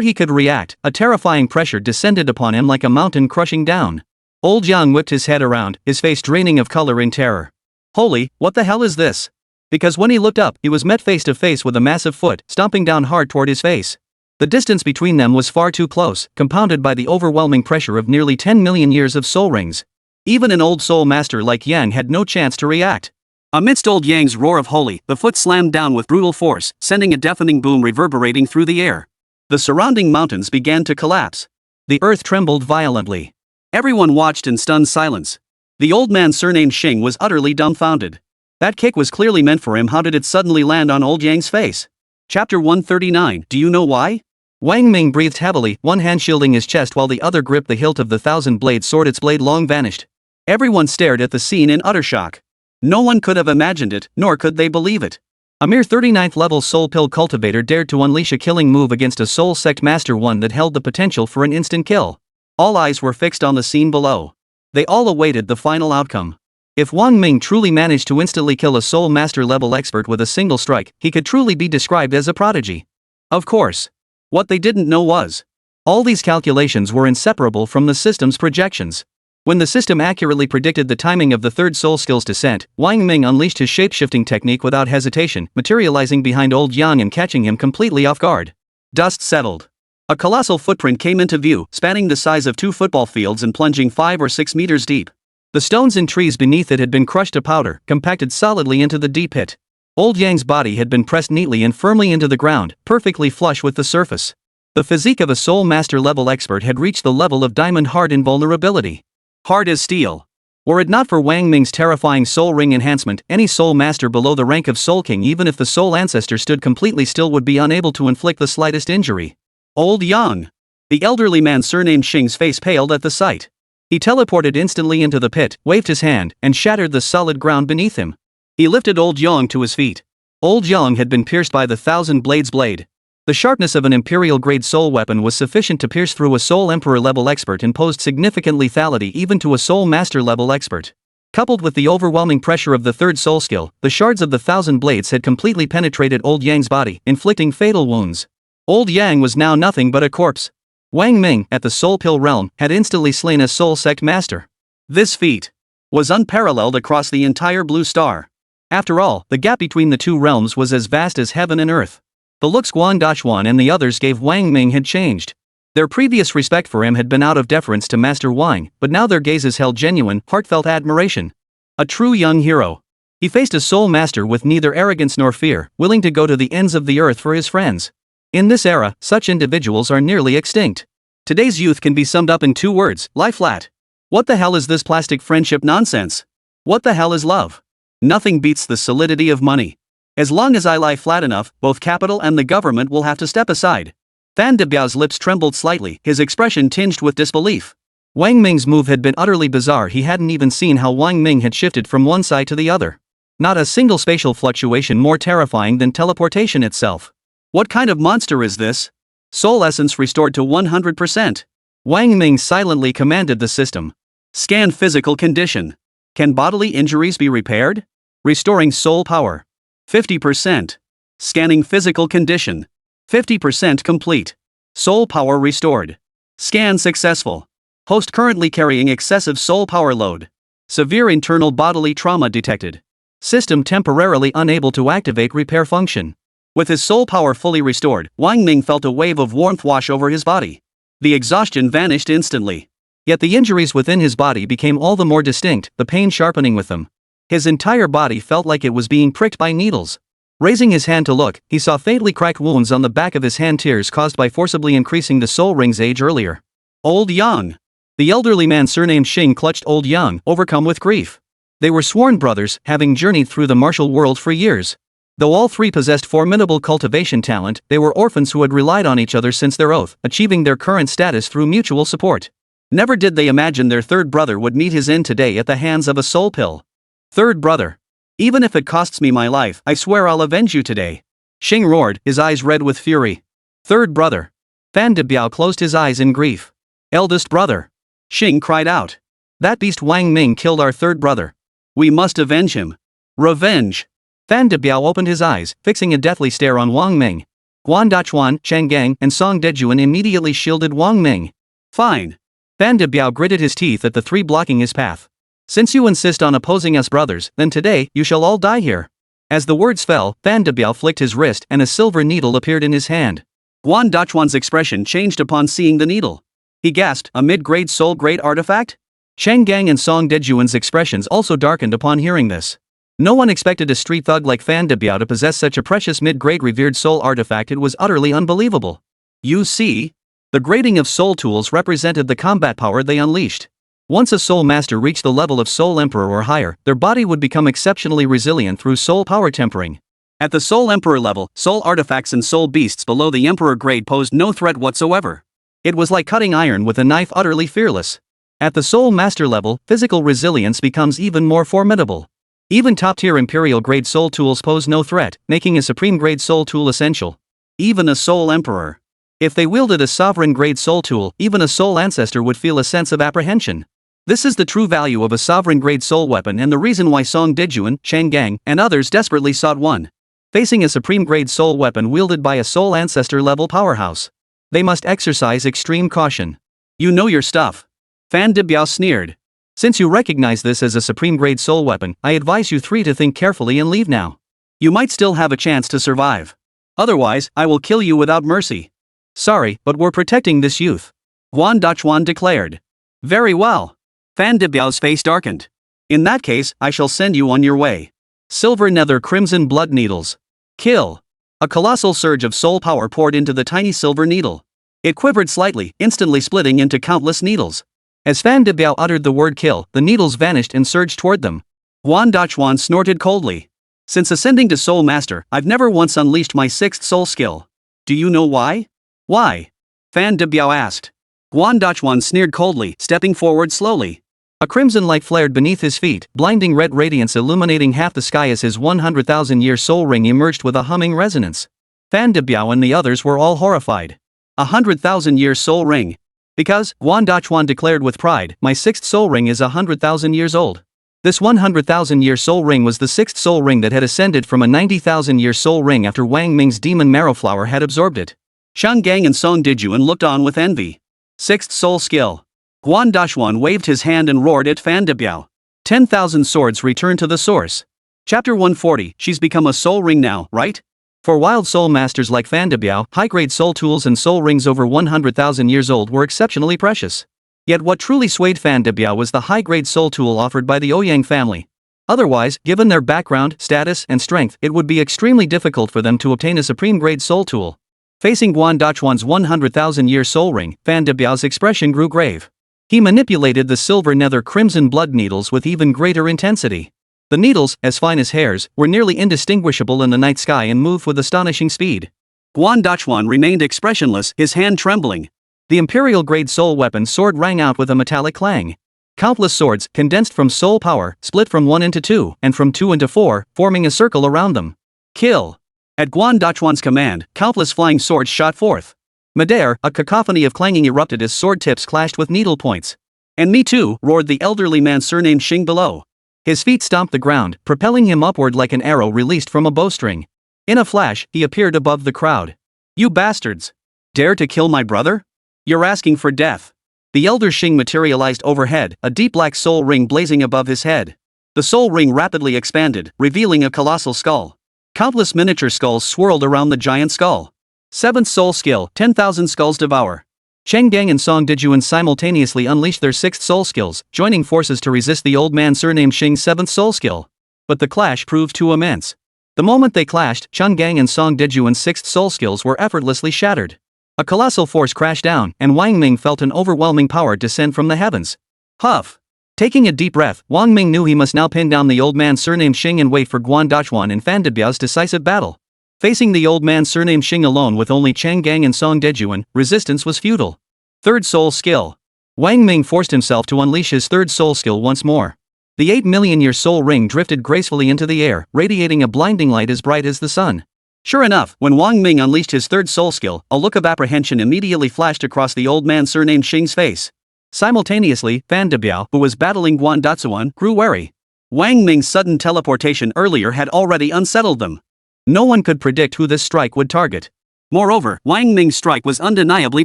he could react, a terrifying pressure descended upon him like a mountain crushing down. Old Yang whipped his head around, his face draining of color in terror. Holy, what the hell is this? Because when he looked up, he was met face to face with a massive foot, stomping down hard toward his face. The distance between them was far too close, compounded by the overwhelming pressure of nearly 10 million years of soul rings. Even an old soul master like Yang had no chance to react. Amidst old Yang's roar of holy, the foot slammed down with brutal force, sending a deafening boom reverberating through the air. The surrounding mountains began to collapse. The earth trembled violently. Everyone watched in stunned silence. The old man surnamed Xing was utterly dumbfounded. That kick was clearly meant for him. How did it suddenly land on old Yang's face? Chapter 139. Do you know why? Wang Ming breathed heavily, one hand shielding his chest while the other gripped the hilt of the thousand-blade sword. Its blade long vanished. Everyone stared at the scene in utter shock. No one could have imagined it, nor could they believe it. A mere 39th level soul pill cultivator dared to unleash a killing move against a soul sect master, one that held the potential for an instant kill. All eyes were fixed on the scene below. They all awaited the final outcome. If Wang Ming truly managed to instantly kill a soul master level expert with a single strike, he could truly be described as a prodigy. Of course. What they didn't know was, all these calculations were inseparable from the system's projections. When the system accurately predicted the timing of the third soul skill's descent, Wang Ming unleashed his shape-shifting technique without hesitation, materializing behind old Yang and catching him completely off guard. Dust settled. A colossal footprint came into view, spanning the size of 2 football fields and plunging 5 or 6 meters deep. The stones and trees beneath it had been crushed to powder, compacted solidly into the deep pit. Old Yang's body had been pressed neatly and firmly into the ground, perfectly flush with the surface. The physique of a soul master level expert had reached the level of diamond-hard invulnerability. Hard as steel. Were it not for Wang Ming's terrifying soul ring enhancement, any soul master below the rank of Soul King, even if the soul ancestor stood completely still, would be unable to inflict the slightest injury. Old Yang. The elderly man surnamed Xing's face paled at the sight. He teleported instantly into the pit, waved his hand, and shattered the solid ground beneath him. He lifted old Yang to his feet. Old Yang had been pierced by the thousand blades blade. The sharpness of an imperial-grade soul weapon was sufficient to pierce through a soul emperor-level expert and posed significant lethality even to a soul master-level expert. Coupled with the overwhelming pressure of the third soul skill, the shards of the thousand blades had completely penetrated old Yang's body, inflicting fatal wounds. Old Yang was now nothing but a corpse. Wang Ming, at the soul pill realm, had instantly slain a soul sect master. This feat was unparalleled across the entire blue star. After all, the gap between the two realms was as vast as heaven and earth. The looks Guan Dachuan and the others gave Wang Ming had changed. Their previous respect for him had been out of deference to Master Wang, but now their gazes held genuine, heartfelt admiration. A true young hero. He faced a soul master with neither arrogance nor fear, willing to go to the ends of the earth for his friends. In this era, such individuals are nearly extinct. Today's youth can be summed up in 2 words: lie flat. What the hell is this plastic friendship nonsense? What the hell is love? Nothing beats the solidity of money. As long as I lie flat enough, both capital and the government will have to step aside. Fan Debiao's lips trembled slightly, his expression tinged with disbelief. Wang Ming's move had been utterly bizarre. He hadn't even seen how Wang Ming had shifted from one side to the other. Not a single spatial fluctuation more terrifying than teleportation itself. What kind of monster is this? Soul essence restored to 100%. Wang Ming silently commanded the system. Scan physical condition. Can bodily injuries be repaired? Restoring soul power. 50%. Scanning physical condition. 50% complete. Soul power restored. Scan successful. Host currently carrying excessive soul power load. Severe internal bodily trauma detected. System temporarily unable to activate repair function. With his soul power fully restored, Wang Ming felt a wave of warmth wash over his body. The exhaustion vanished instantly. Yet the injuries within his body became all the more distinct, the pain sharpening with them. His entire body felt like it was being pricked by needles. Raising his hand to look, he saw faintly cracked wounds on the back of his hand, tears caused by forcibly increasing the soul ring's age earlier. Old Yang. The elderly man surnamed Xing clutched Old Yang, overcome with grief. They were sworn brothers, having journeyed through the martial world for years. Though all three possessed formidable cultivation talent, they were orphans who had relied on each other since their oath, achieving their current status through mutual support. Never did they imagine their third brother would meet his end today at the hands of a soul pill. Third brother. Even if it costs me my life, I swear I'll avenge you today. Xing roared, his eyes red with fury. Third brother. Fan Debiao closed his eyes in grief. Eldest brother. Xing cried out. That beast Wang Ming killed our third brother. We must avenge him. Revenge. Fan Debiao opened his eyes, fixing a deathly stare on Wang Ming. Guan Dachuan, Chang Gang, and Song Dejuan immediately shielded Wang Ming. Fine. Fan Debiao gritted his teeth at the three blocking his path. Since you insist on opposing us brothers, then today, you shall all die here. As the words fell, Fan Debiao flicked his wrist and a silver needle appeared in his hand. Guan Dachuan's expression changed upon seeing the needle. He gasped, a mid-grade soul-grade artifact? Chang Gang and Song Dejuan's expressions also darkened upon hearing this. No one expected a street thug like Fan Debiao to possess such a precious mid-grade revered soul artifact. It was utterly unbelievable. You see? The grading of soul tools represented the combat power they unleashed. Once a soul master reached the level of soul emperor or higher, their body would become exceptionally resilient through soul power tempering. At the soul emperor level, soul artifacts and soul beasts below the emperor grade posed no threat whatsoever. It was like cutting iron with a knife, utterly fearless. At the soul master level, physical resilience becomes even more formidable. Even top-tier imperial grade soul tools pose no threat, making a supreme grade soul tool essential. Even a soul emperor. If they wielded a sovereign grade soul tool, even a soul ancestor would feel a sense of apprehension. This is the true value of a sovereign grade soul weapon and the reason why Song Dejuan, Chang Gang, and others desperately sought one. Facing a supreme grade soul weapon wielded by a soul ancestor level powerhouse, they must exercise extreme caution. You know your stuff. Fan Debiao sneered. Since you recognize this as a supreme grade soul weapon, I advise you three to think carefully and leave now. You might still have a chance to survive. Otherwise, I will kill you without mercy. Sorry, but we're protecting this youth. Guan Dachuan declared. Very well. Fan Debiao's face darkened. In that case, I shall send you on your way. Silver nether crimson blood needles. Kill. A colossal surge of soul power poured into the tiny silver needle. It quivered slightly, instantly splitting into countless needles. As Fan Debiao uttered the word kill, the needles vanished and surged toward them. Guan Dachuan snorted coldly. Since ascending to Soul Master, I've never once unleashed my sixth soul skill. Do you know why? Why? Fan Debiao asked. Guan Dachuan sneered coldly, stepping forward slowly. A crimson light flared beneath his feet, blinding red radiance illuminating half the sky as his 100,000-year soul ring emerged with a humming resonance. Fan Debiao and the others were all horrified. 100,000-year soul ring. Because, Guan Dachuan declared with pride, my sixth soul ring is 100,000 years old. This 100,000-year soul ring was the sixth soul ring that had ascended from a 90,000-year soul ring after Wang Ming's demon marrow flower had absorbed it. Chang Gang and Song Dejuan looked on with envy. Sixth soul skill. Guan Dachuan waved his hand and roared at Fan Debiao. 10,000 swords return to the source. Chapter 140, she's become a soul ring now, right? For wild soul masters like Fan Debiao, high-grade soul tools and soul rings over 100,000 years old were exceptionally precious. Yet what truly swayed Fan Debiao was the high-grade soul tool offered by the Ouyang family. Otherwise, given their background, status, and strength, it would be extremely difficult for them to obtain a supreme-grade soul tool. Facing Guan Dachuan's 100,000-year soul ring, Fan Debiao's expression grew grave. He manipulated the silver nether crimson blood needles with even greater intensity. The needles, as fine as hairs, were nearly indistinguishable in the night sky and moved with astonishing speed. Guan Dachuan remained expressionless, his hand trembling. The imperial-grade soul weapon sword rang out with a metallic clang. Countless swords, condensed from soul power, split from 1 into 2, and from 2 into 4, forming a circle around them. Kill! At Guan Dachuan's command, countless flying swords shot forth. Midair, a cacophony of clanging erupted as sword tips clashed with needle points. And me too, roared the elderly man surnamed Xing below. His feet stomped the ground, propelling him upward like an arrow released from a bowstring. In a flash, he appeared above the crowd. You bastards! Dare to kill my brother? You're asking for death. The elder Xing materialized overhead, a deep black soul ring blazing above his head. The soul ring rapidly expanded, revealing a colossal skull. Countless miniature skulls swirled around the giant skull. Seventh soul skill, 10,000 skulls devour. Cheng Gang and Song Dejuan simultaneously unleashed their sixth soul skills, joining forces to resist the old man surnamed Xing's seventh soul skill. But the clash proved too immense. The moment they clashed, Cheng Gang and Song Dejuan's sixth soul skills were effortlessly shattered. A colossal force crashed down, and Wang Ming felt an overwhelming power descend from the heavens. Huff! Taking a deep breath, Wang Ming knew he must now pin down the old man surnamed Xing and wait for Guan Dachuan and Fan Debiao's decisive battle. Facing the old man surnamed Xing alone with only Cheng Gang and Song Dejuan, resistance was futile. Third soul skill. Wang Ming forced himself to unleash his third soul skill once more. The 8 million-year soul ring drifted gracefully into the air, radiating a blinding light as bright as the sun. Sure enough, when Wang Ming unleashed his third soul skill, a look of apprehension immediately flashed across the old man surnamed Xing's face. Simultaneously, Fan Debiao, who was battling Guan Dachuan, grew wary. Wang Ming's sudden teleportation earlier had already unsettled them. No one could predict who this strike would target. Moreover, Wang Ming's strike was undeniably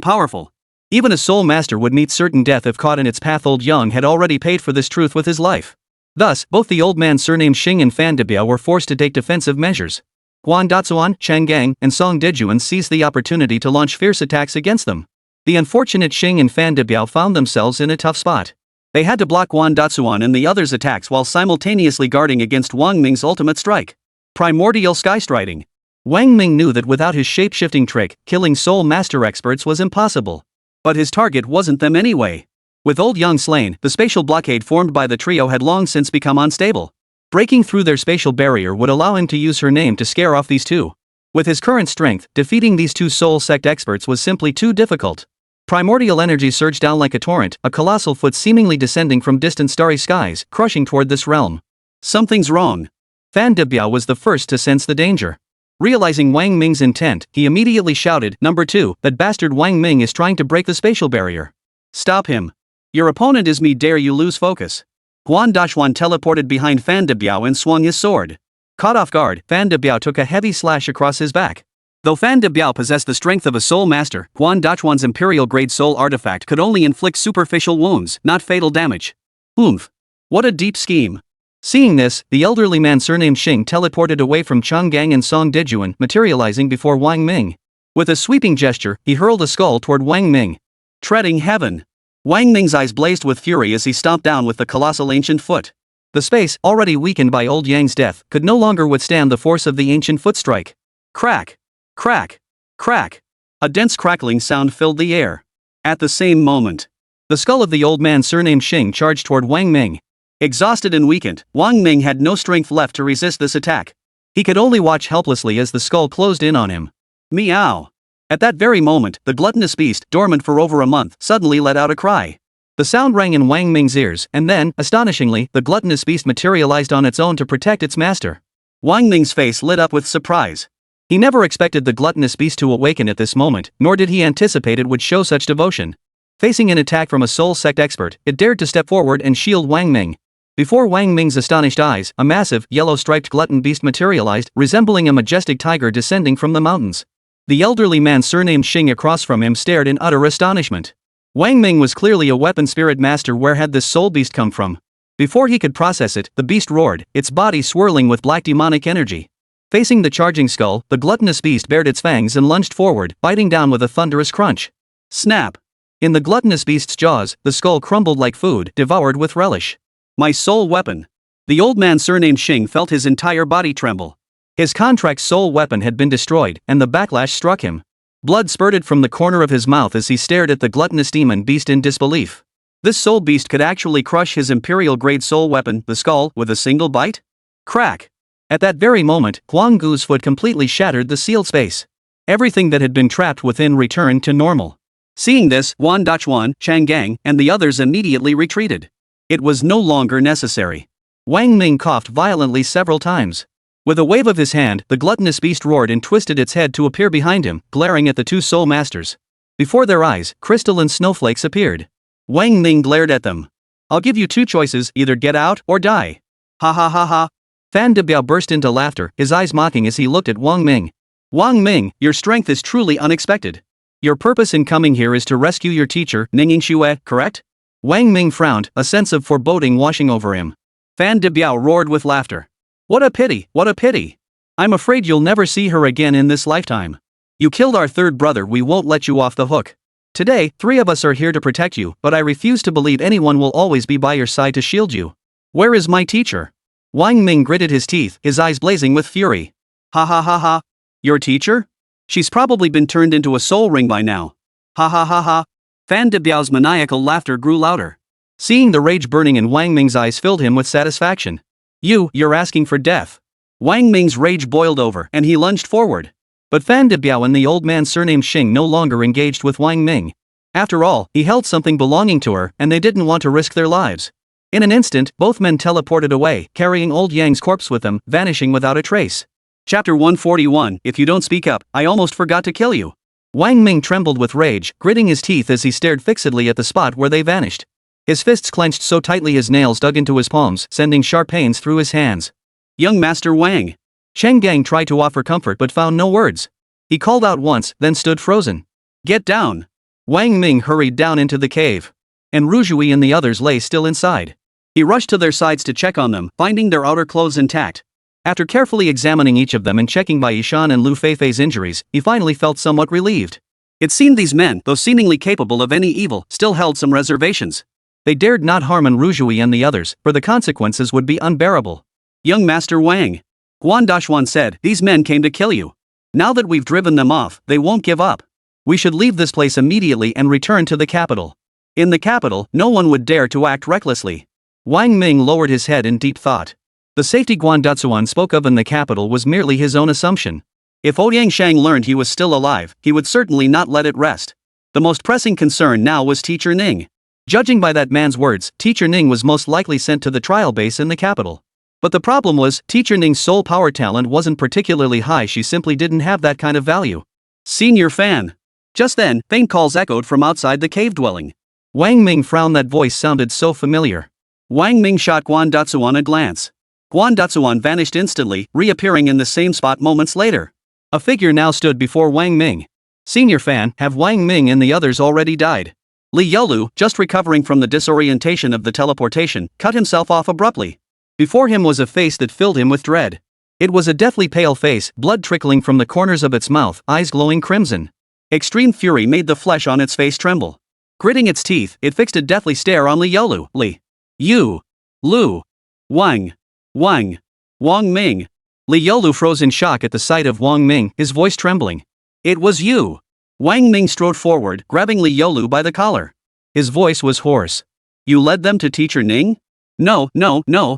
powerful. Even a soul master would meet certain death if caught in its path. Old Yang had already paid for this truth with his life. Thus, both the old man surnamed Xing and Fan Debiao were forced to take defensive measures. Guan Datsuan, Chang Gang, and Song Dejuan seized the opportunity to launch fierce attacks against them. The unfortunate Xing and Fan Debiao found themselves in a tough spot. They had to block Guan Datsuan and the others' attacks while simultaneously guarding against Wang Ming's ultimate strike. Primordial Skystriding. Wang Ming knew that without his shape-shifting trick, killing Soul Master experts was impossible. But his target wasn't them anyway. With Old Yang slain, the spatial blockade formed by the trio had long since become unstable. Breaking through their spatial barrier would allow him to use her name to scare off these two. With his current strength, defeating these two Soul Sect experts was simply too difficult. Primordial energy surged down like a torrent, a colossal foot seemingly descending from distant starry skies, crushing toward this realm. Something's wrong. Fan Debiao was the first to sense the danger. Realizing Wang Ming's intent, he immediately shouted, "Number 2, that bastard Wang Ming is trying to break the spatial barrier. Stop him. Your opponent is me, dare you lose focus." Guan Dashuan teleported behind Fan Debiao and swung his sword. Caught off guard, Fan Debiao took a heavy slash across his back. Though Fan Debiao possessed the strength of a soul master, Guan Dashuan's imperial-grade soul artifact could only inflict superficial wounds, not fatal damage. Oomph. What a deep scheme. Seeing this, the elderly man surnamed Xing teleported away from Chang Gang and Song Dejuan, materializing before Wang Ming. With a sweeping gesture, he hurled a skull toward Wang Ming. Treading heaven. Wang Ming's eyes blazed with fury as he stomped down with the colossal ancient foot. The space, already weakened by Old Yang's death, could no longer withstand the force of the ancient foot strike. Crack! Crack! Crack! A dense crackling sound filled the air. At the same moment, the skull of the old man surnamed Xing charged toward Wang Ming. Exhausted and weakened, Wang Ming had no strength left to resist this attack. He could only watch helplessly as the skull closed in on him. Meow! At that very moment, the gluttonous beast, dormant for over a month, suddenly let out a cry. The sound rang in Wang Ming's ears, and then, astonishingly, the gluttonous beast materialized on its own to protect its master. Wang Ming's face lit up with surprise. He never expected the gluttonous beast to awaken at this moment, nor did he anticipate it would show such devotion. Facing an attack from a soul sect expert, it dared to step forward and shield Wang Ming. Before Wang Ming's astonished eyes, a massive, yellow-striped glutton beast materialized, resembling a majestic tiger descending from the mountains. The elderly man surnamed Xing across from him stared in utter astonishment. Wang Ming was clearly a weapon spirit master. Where had this soul beast come from? Before he could process it, the beast roared, its body swirling with black demonic energy. Facing the charging skull, the gluttonous beast bared its fangs and lunged forward, biting down with a thunderous crunch. Snap! In the gluttonous beast's jaws, the skull crumbled like food, devoured with relish. My soul weapon. The old man surnamed Xing felt his entire body tremble. His contract soul weapon had been destroyed, and the backlash struck him. Blood spurted from the corner of his mouth as he stared at the gluttonous demon beast in disbelief. This soul beast could actually crush his imperial-grade soul weapon, the skull, with a single bite? Crack! At that very moment, Huang Gu's foot completely shattered the sealed space. Everything that had been trapped within returned to normal. Seeing this, Guan Dachuan, Chang Gang, and the others immediately retreated. It was no longer necessary. Wang Ming coughed violently several times. With a wave of his hand, the gluttonous beast roared and twisted its head to appear behind him, glaring at the two soul masters. Before their eyes, crystalline snowflakes appeared. Wang Ming glared at them. I'll give you two choices, either get out or die. Ha ha ha ha. Fan Debiao burst into laughter, his eyes mocking as he looked at Wang Ming. Wang Ming, your strength is truly unexpected. Your purpose in coming here is to rescue your teacher, Ningning Xue, correct? Wang Ming frowned, a sense of foreboding washing over him. Fan Debiao roared with laughter. What a pity, what a pity. I'm afraid you'll never see her again in this lifetime. You killed our third brother, we won't let you off the hook. Today, 3 of us are here to protect you, but I refuse to believe anyone will always be by your side to shield you. Where is my teacher? Wang Ming gritted his teeth, his eyes blazing with fury. Ha ha ha ha. Your teacher? She's probably been turned into a soul ring by now. Ha ha ha ha. Fan Debiao's maniacal laughter grew louder. Seeing the rage burning in Wang Ming's eyes filled him with satisfaction. You're asking for death. Wang Ming's rage boiled over, and he lunged forward. But Fan Debiao and the old man surnamed Xing no longer engaged with Wang Ming. After all, he held something belonging to her, and they didn't want to risk their lives. In an instant, both men teleported away, carrying old Yang's corpse with them, vanishing without a trace. Chapter 141, If you don't speak up, I almost forgot to kill you. Wang Ming trembled with rage, gritting his teeth as he stared fixedly at the spot where they vanished. His fists clenched so tightly his nails dug into his palms, sending sharp pains through his hands. Young Master Wang. Cheng Gang tried to offer comfort but found no words. He called out once, then stood frozen. Get down. Wang Ming hurried down into the cave. And Ruzhui and the others lay still inside. He rushed to their sides to check on them, finding their outer clothes intact. After carefully examining each of them and checking by Yishan and Lu Feifei's injuries, he finally felt somewhat relieved. It seemed these men, though seemingly capable of any evil, still held some reservations. They dared not harm Ruzhui and the others, for the consequences would be unbearable. Young Master Wang. Guan Dashuan said, these men came to kill you. Now that we've driven them off, they won't give up. We should leave this place immediately and return to the capital. In the capital, no one would dare to act recklessly. Wang Ming lowered his head in deep thought. The safety Guan Datsuan spoke of in the capital was merely his own assumption. If Ouyang Shang learned he was still alive, he would certainly not let it rest. The most pressing concern now was Teacher Ning. Judging by that man's words, Teacher Ning was most likely sent to the trial base in the capital. But the problem was, Teacher Ning's soul power talent wasn't particularly high. She simply didn't have that kind of value. Senior Fan. Just then, faint calls echoed from outside the cave dwelling. Wang Ming frowned. That voice sounded so familiar. Wang Ming shot Guan Datsuan a glance. Guan Datsuan vanished instantly, reappearing in the same spot moments later. A figure now stood before Wang Ming. Senior Fan, have Wang Ming and the others already died? Li Yolu, just recovering from the disorientation of the teleportation, cut himself off abruptly. Before him was a face that filled him with dread. It was a deathly pale face, blood trickling from the corners of its mouth, eyes glowing crimson. Extreme fury made the flesh on its face tremble. Gritting its teeth, it fixed a deathly stare on Li Yolu. Li. You. Lu. Wang. Wang. Wang Ming. Li Yolu froze in shock at the sight of Wang Ming, his voice trembling. It was you. Wang Ming strode forward, grabbing Li Yolu by the collar. His voice was hoarse. You led them to Teacher Ning? No,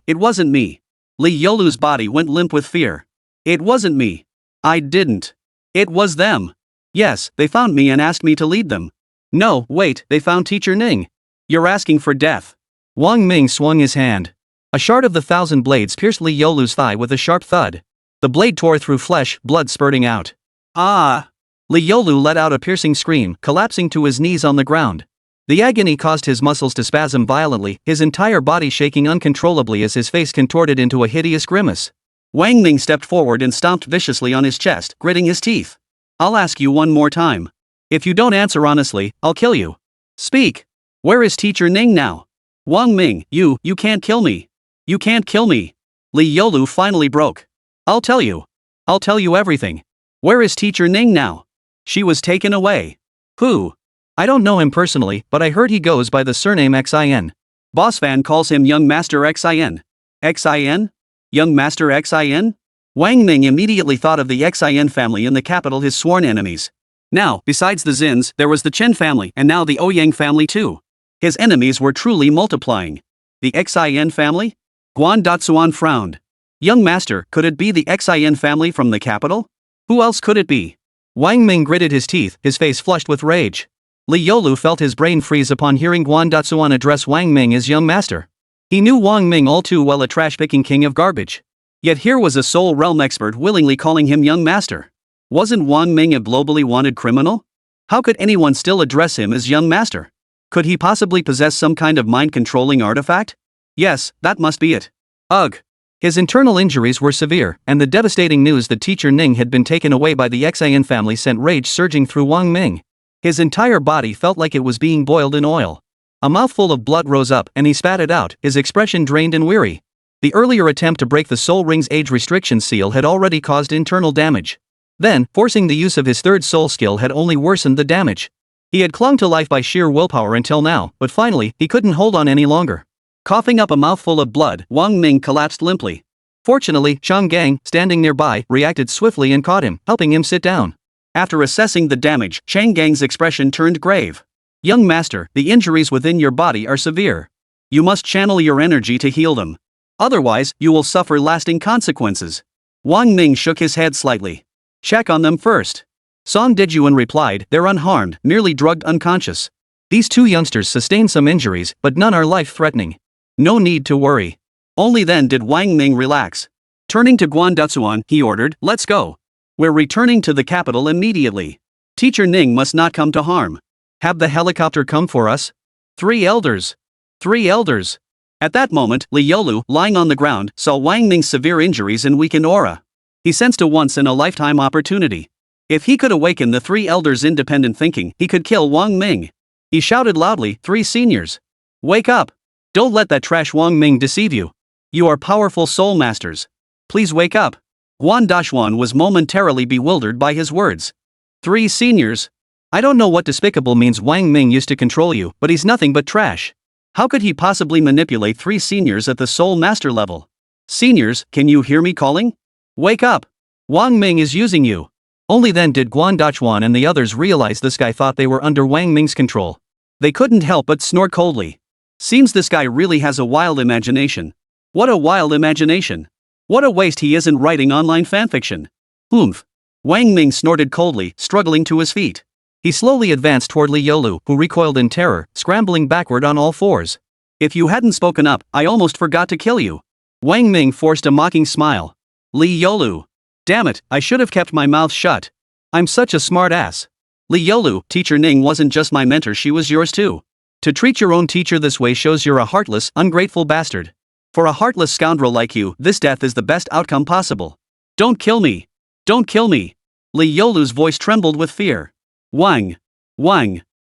it wasn't me. Li Yolu's body went limp with fear. It wasn't me. I didn't. It was them. Yes, they found me and asked me to lead them. No, wait, they found Teacher Ning. You're asking for death. Wang Ming swung his hand. A shard of the 1,000 blades pierced Li Yolu's thigh with a sharp thud. The blade tore through flesh, blood spurting out. Ah! Li Yolu let out a piercing scream, collapsing to his knees on the ground. The agony caused his muscles to spasm violently, his entire body shaking uncontrollably as his face contorted into a hideous grimace. Wang Ming stepped forward and stomped viciously on his chest, gritting his teeth. I'll ask you one more time. If you don't answer honestly, I'll kill you. Speak. Where is Teacher Ning now? Wang Ming, you can't kill me. You can't kill me. Li Yolu finally broke. I'll tell you. I'll tell you everything. Where is Teacher Ning now? She was taken away. Who? I don't know him personally, but I heard he goes by the surname Xin. Boss Fan calls him Young Master Xin. Xin? Young Master Xin? Wang Ming immediately thought of the Xin family in the capital, his sworn enemies. Now, besides the Zins, there was the Chen family and now the Ouyang family too. His enemies were truly multiplying. The Xin family? Guan Datsuan frowned. Young Master, could it be the Xin family from the capital? Who else could it be? Wang Ming gritted his teeth, his face flushed with rage. Li Yolu felt his brain freeze upon hearing Guan Datsuan address Wang Ming as Young Master. He knew Wang Ming all too well, a trash-picking king of garbage. Yet here was a Soul Realm expert willingly calling him Young Master. Wasn't Wang Ming a globally wanted criminal? How could anyone still address him as Young Master? Could he possibly possess some kind of mind-controlling artifact? Yes, that must be it. Ugh. His internal injuries were severe, and the devastating news that Teacher Ning had been taken away by the Xin family sent rage surging through Wang Ming. His entire body felt like it was being boiled in oil. A mouthful of blood rose up and he spat it out, his expression drained and weary. The earlier attempt to break the Soul Ring's age restriction seal had already caused internal damage. Then, forcing the use of his third soul skill had only worsened the damage. He had clung to life by sheer willpower until now, but finally, he couldn't hold on any longer. Coughing up a mouthful of blood, Wang Ming collapsed limply. Fortunately, Cheng Gang, standing nearby, reacted swiftly and caught him, helping him sit down. After assessing the damage, Cheng Gang's expression turned grave. Young Master, the injuries within your body are severe. You must channel your energy to heal them. Otherwise, you will suffer lasting consequences. Wang Ming shook his head slightly. Check on them first. Song Dejuan replied, they're unharmed, merely drugged unconscious. These two youngsters sustained some injuries, but none are life-threatening. No need to worry. Only then did Wang Ming relax. Turning to Guan Datsuan, he ordered, let's go. We're returning to the capital immediately. Teacher Ning must not come to harm. Have the helicopter come for us? 3 elders. 3 elders. At that moment, Li Yolu, lying on the ground, saw Wang Ming's severe injuries and weakened aura. He sensed a once-in-a-lifetime opportunity. If he could awaken the 3 elders' independent thinking, he could kill Wang Ming. He shouted loudly, 3 seniors. Wake up! Don't let that trash Wang Ming deceive you. You are powerful soul masters. Please wake up. Guan Dashuan was momentarily bewildered by his words. 3 seniors? I don't know what despicable means. Wang Ming used to control you, but he's nothing but trash. How could he possibly manipulate 3 seniors at the soul master level? Seniors, can you hear me calling? Wake up! Wang Ming is using you. Only then did Guan Dashuan and the others realize this guy thought they were under Wang Ming's control. They couldn't help but snort coldly. Seems this guy really has a wild imagination. What a wild imagination. What a waste he isn't writing online fanfiction. Oomph. Wang Ming snorted coldly, struggling to his feet. He slowly advanced toward Li Yolu, who recoiled in terror, scrambling backward on all fours. If you hadn't spoken up, I almost forgot to kill you. Wang Ming forced a mocking smile. Li Yolu. Damn it, I should have kept my mouth shut. I'm such a smart ass. Li Yolu, Teacher Ning wasn't just my mentor, she was yours too. To treat your own teacher this way shows you're a heartless, ungrateful bastard. For a heartless scoundrel like you, this death is the best outcome possible. Don't kill me. Don't kill me. Li Yolu's voice trembled with fear. Wang.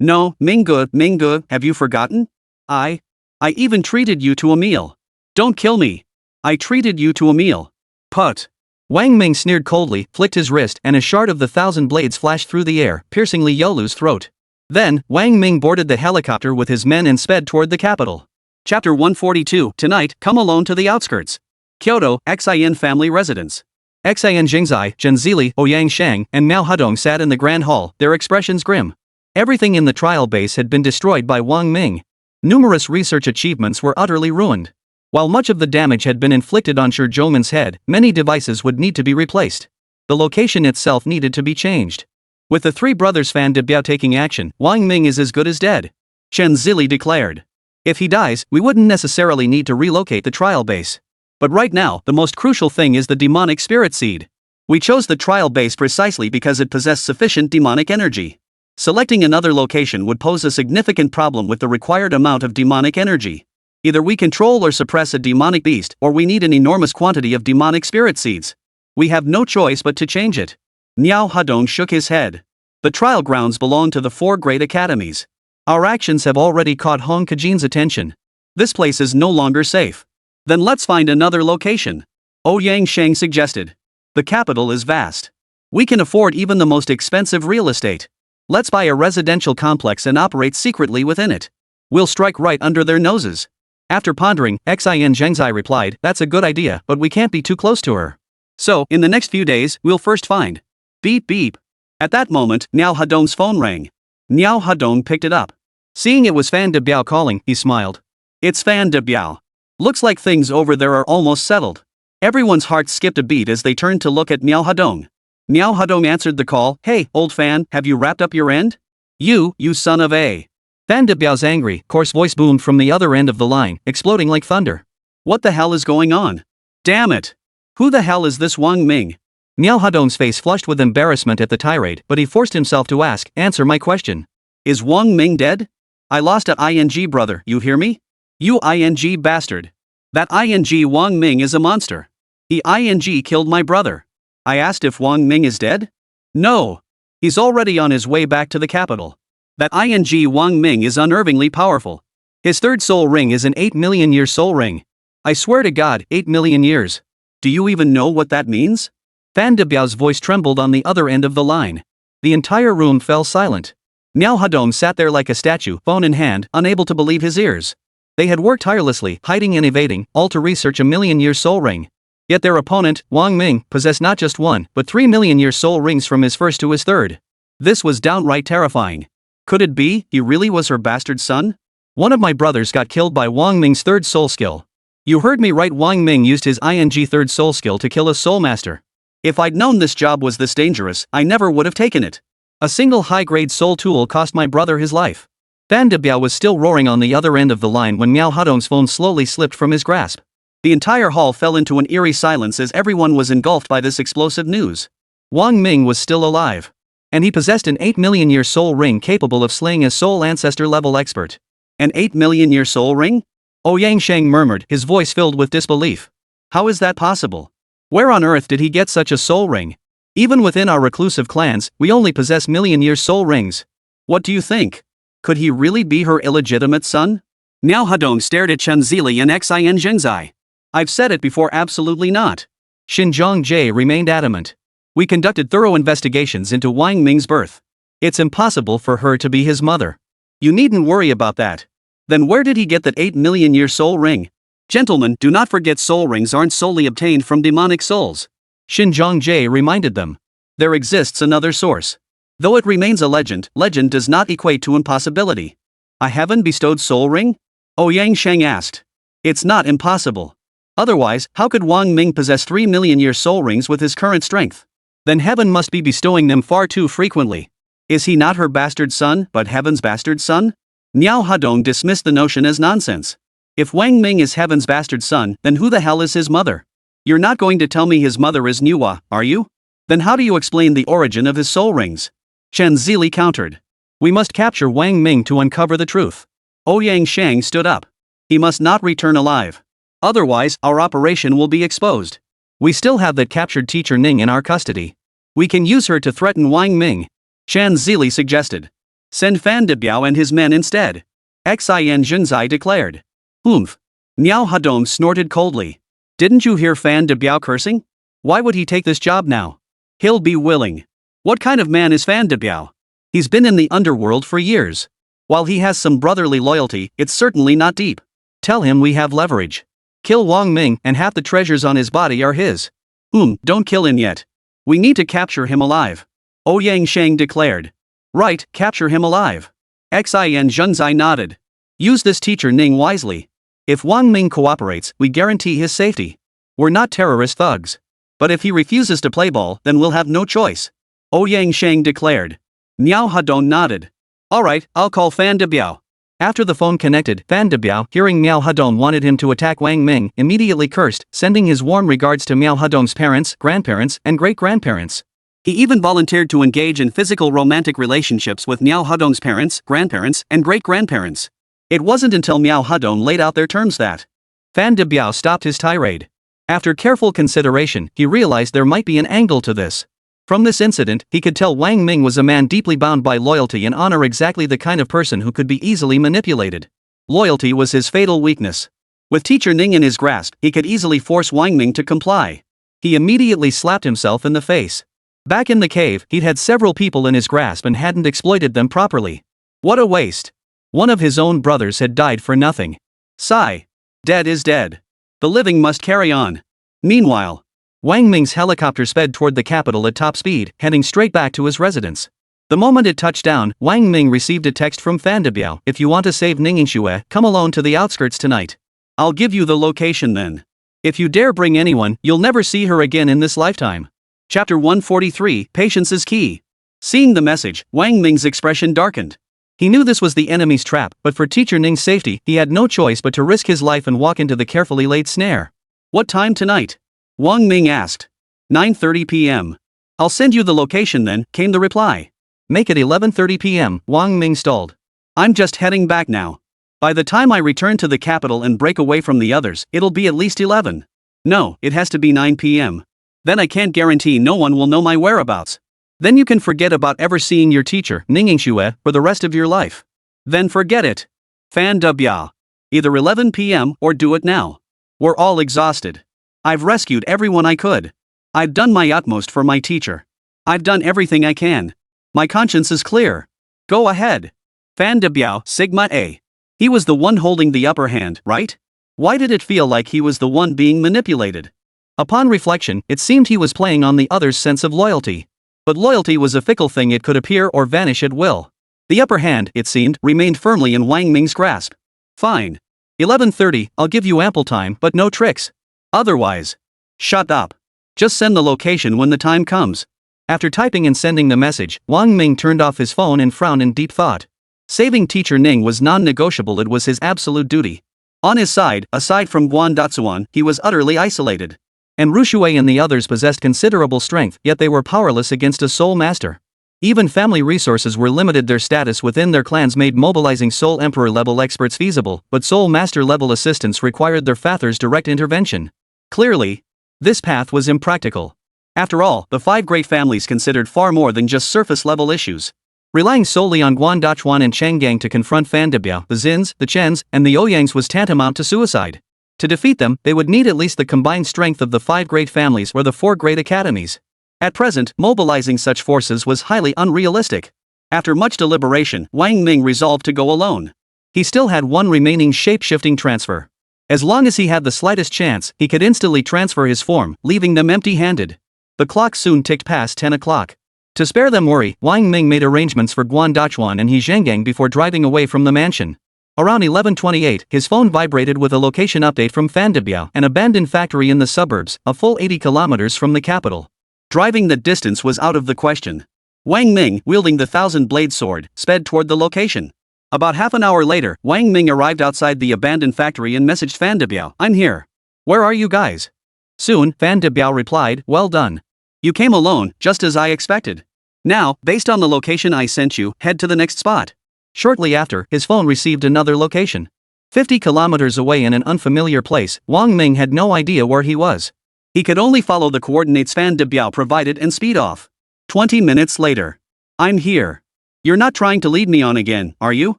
No, Mingge, have you forgotten? I even treated you to a meal. Don't kill me. I treated you to a meal. Put. Wang Ming sneered coldly, flicked his wrist, and a shard of the 1,000 blades flashed through the air, piercing Li Yolu's throat. Then, Wang Ming boarded the helicopter with his men and sped toward the capital. Chapter 142. Tonight, come alone to the outskirts. Kyoto, Xin family residence. Xin Jingzai, Zhenzili, Ouyang Shang, and Miao Hedong sat in the grand hall, their expressions grim. Everything in the trial base had been destroyed by Wang Ming. Numerous research achievements were utterly ruined. While much of the damage had been inflicted on Shi Zhoumen's head, many devices would need to be replaced. The location itself needed to be changed. With the 3 brothers Fan De Biao taking action, Wang Ming is as good as dead. Chen Zili declared. If he dies, we wouldn't necessarily need to relocate the trial base. But right now, the most crucial thing is the demonic spirit seed. We chose the trial base precisely because it possessed sufficient demonic energy. Selecting another location would pose a significant problem with the required amount of demonic energy. Either we control or suppress a demonic beast, or we need an enormous quantity of demonic spirit seeds. We have no choice but to change it. Miao Hedong shook his head. The trial grounds belong to the 4 great academies. Our actions have already caught Hong Kajin's attention. This place is no longer safe. Then let's find another location. Ouyang Shang suggested. The capital is vast. We can afford even the most expensive real estate. Let's buy a residential complex and operate secretly within it. We'll strike right under their noses. After pondering, Xin Zhengzai replied, that's a good idea, but we can't be too close to her. So, in the next few days, we'll first find. Beep beep. At that moment, Miao Hedong's phone rang. Miao Hedong picked it up. Seeing it was Fan De Biao calling, he smiled. It's Fan De Biao. Looks like things over there are almost settled. Everyone's hearts skipped a beat as they turned to look at Miao Hedong. Miao Hedong answered the call. Hey, old Fan, have you wrapped up your end? You son of a. Fan De Biao's angry, coarse voice boomed from the other end of the line, exploding like thunder. What the hell is going on? Damn it. Who the hell is this Wang Ming? Miao Hedong's face flushed with embarrassment at the tirade, but he forced himself to ask, answer my question. Is Wang Ming dead? I lost a ing brother, you hear me? You ing bastard. That ing Wang Ming is a monster. He ing killed my brother. I asked if Wang Ming is dead? No. He's already on his way back to the capital. That ing Wang Ming is unnervingly powerful. His 3rd soul ring is an 8 million year soul ring. I swear to God, 8 million years. Do you even know what that means? Fan De Biao's voice trembled on the other end of the line. The entire room fell silent. Miao Hedong sat there like a statue, phone in hand, unable to believe his ears. They had worked tirelessly, hiding and evading, all to research a million-year soul ring. Yet their opponent, Wang Ming, possessed not just 1, but 3 million-year soul rings from his 1st to his 3rd. This was downright terrifying. Could it be he really was her bastard son? One of my brothers got killed by Wang Ming's 3rd soul skill. You heard me right, Wang Ming used his ing 3rd soul skill to kill a soul master. If I'd known this job was this dangerous, I never would have taken it. A single high-grade soul tool cost my brother his life. Fan De Biao was still roaring on the other end of the line when Miao Hedong's phone slowly slipped from his grasp. The entire hall fell into an eerie silence as everyone was engulfed by this explosive news. Wang Ming was still alive. And he possessed an 8 million year soul ring capable of slaying a soul ancestor level expert. An 8 million-year soul ring? Ouyang Sheng murmured, his voice filled with disbelief. How is that possible? Where on earth did he get such a soul ring? Even within our reclusive clans, we only possess million-year soul rings. What do you think? Could he really be her illegitimate son? Miao Hadong stared at Chen Zili and Xin Zhengzai. I've said it before, absolutely not. Xinjiang Jie remained adamant. We conducted thorough investigations into Wang Ming's birth. It's impossible for her to be his mother. You needn't worry about that. Then where did he get that 8 million-year soul ring? Gentlemen, do not forget soul rings aren't solely obtained from demonic souls. Xinjiang Jie reminded them. There exists another source. Though it remains a legend, legend does not equate to impossibility. A heaven-bestowed soul ring? Ouyang Sheng asked. It's not impossible. Otherwise, how could Wang Ming possess 3 million-year soul rings with his current strength? Then heaven must be bestowing them far too frequently. Is he not her bastard son, but heaven's bastard son? Miao Hadong dismissed the notion as nonsense. If Wang Ming is heaven's bastard son, then who the hell is his mother? You're not going to tell me his mother is Nuwa, are you? Then how do you explain the origin of his soul rings? Chen Zili countered. We must capture Wang Ming to uncover the truth. Ouyang Sheng stood up. He must not return alive. Otherwise, our operation will be exposed. We still have that captured teacher Ning in our custody. We can use her to threaten Wang Ming. Chen Zili suggested. Send Fan Debiao and his men instead. Xin Zhengzai declared. Miao Hadong snorted coldly. Didn't you hear Fan Debiao cursing? Why would he take this job now? He'll be willing. What kind of man is Fan Debiao? He's been in the underworld for years. While he has some brotherly loyalty, it's certainly not deep. Tell him we have leverage. Kill Wang Ming and half the treasures on his body are his. Don't kill him yet. We need to capture him alive. Ouyang Sheng declared. Right, capture him alive. Xin Zhengzai nodded. Use this teacher Ning wisely. If Wang Ming cooperates, we guarantee his safety. We're not terrorist thugs. But if he refuses to play ball, then we'll have no choice. Ouyang Sheng declared. Miao Hadong nodded. Alright, I'll call Fan Debiao. After the phone connected, Fan Debiao, hearing Miao Hadong wanted him to attack Wang Ming, immediately cursed, sending his warm regards to Miao Hadong's parents, grandparents, and great-grandparents. He even volunteered to engage in physical romantic relationships with Miao Hadong's parents, grandparents, and great-grandparents. It wasn't until Miao Hadong laid out their terms that Fan Debiao stopped his tirade. After careful consideration, he realized there might be an angle to this. From this incident, he could tell Wang Ming was a man deeply bound by loyalty and honor, exactly the kind of person who could be easily manipulated. Loyalty was his fatal weakness. With teacher Ning in his grasp, he could easily force Wang Ming to comply. He immediately slapped himself in the face. Back in the cave, he'd had several people in his grasp and hadn't exploited them properly. What a waste. One of his own brothers had died for nothing. Sigh. Dead is dead. The living must carry on. Meanwhile, Wang Ming's helicopter sped toward the capital at top speed, heading straight back to his residence. The moment it touched down, Wang Ming received a text from Fan Debiao. If you want to save Ningxue, come alone to the outskirts tonight. I'll give you the location then. If you dare bring anyone, you'll never see her again in this lifetime. Chapter 143, Patience is Key. Seeing the message, Wang Ming's expression darkened. He knew this was the enemy's trap, but for teacher Ning's safety, he had no choice but to risk his life and walk into the carefully laid snare. What time tonight? Wang Ming asked. 9:30 p.m. I'll send you the location then, came the reply. Make it 11:30 p.m., Wang Ming stalled. I'm just heading back now. By the time I return to the capital and break away from the others, it'll be at least 11. No, it has to be 9 p.m. Then I can't guarantee no one will know my whereabouts. Then you can forget about ever seeing your teacher, Ningxue, for the rest of your life. Then forget it. Fan Debiao. Either 11 p.m. or do it now. We're all exhausted. I've rescued everyone I could. I've done my utmost for my teacher. I've done everything I can. My conscience is clear. Go ahead. Fan Debiao, Sigma A. He was the one holding the upper hand, right? Why did it feel like he was the one being manipulated? Upon reflection, it seemed he was playing on the other's sense of loyalty. But loyalty was a fickle thing, it could appear or vanish at will. The upper hand, it seemed, remained firmly in Wang Ming's grasp. Fine. 11:30, I'll give you ample time, but no tricks. Otherwise, shut up. Just send the location when the time comes. After typing and sending the message, Wang Ming turned off his phone and frowned in deep thought. Saving teacher Ning was non-negotiable, it was his absolute duty. On his side, aside from Guan Datsuan, he was utterly isolated. And Rushue and the others possessed considerable strength, yet they were powerless against a soul master. Even family resources were limited. Their status within their clans made mobilizing Soul Emperor level experts feasible, but Soul Master level assistance required their father's direct intervention. Clearly, this path was impractical. After all, the 5 great families considered far more than just surface level issues. Relying solely on Guandachuan and Changgang to confront Fan Debiao, the Zins, the Chens, and the Oyangs was tantamount to suicide. To defeat them, they would need at least the combined strength of the 5 great families or the 4 great academies. At present, mobilizing such forces was highly unrealistic. After much deliberation, Wang Ming resolved to go alone. He still had one remaining shape-shifting transfer. As long as he had the slightest chance, he could instantly transfer his form, leaving them empty-handed. The clock soon ticked past 10 o'clock. To spare them worry, Wang Ming made arrangements for Guandachuan and He Zhengang before driving away from the mansion. Around 11:28, his phone vibrated with a location update from Fan Debiao, an abandoned factory in the suburbs, a full 80 kilometers from the capital. Driving the distance was out of the question. Wang Ming, wielding the 1,000-blade sword, sped toward the location. About half an hour later, Wang Ming arrived outside the abandoned factory and messaged Fan Debiao, "I'm here. Where are you guys?" Soon, Fan Debiao replied, "Well done. You came alone, just as I expected. Now, based on the location I sent you, head to the next spot." Shortly after, his phone received another location. 50 kilometers away in an unfamiliar place, Wang Ming had no idea where he was. He could only follow the coordinates Fan Debiao provided and speed off. 20 minutes later. "I'm here. You're not trying to lead me on again, are you?"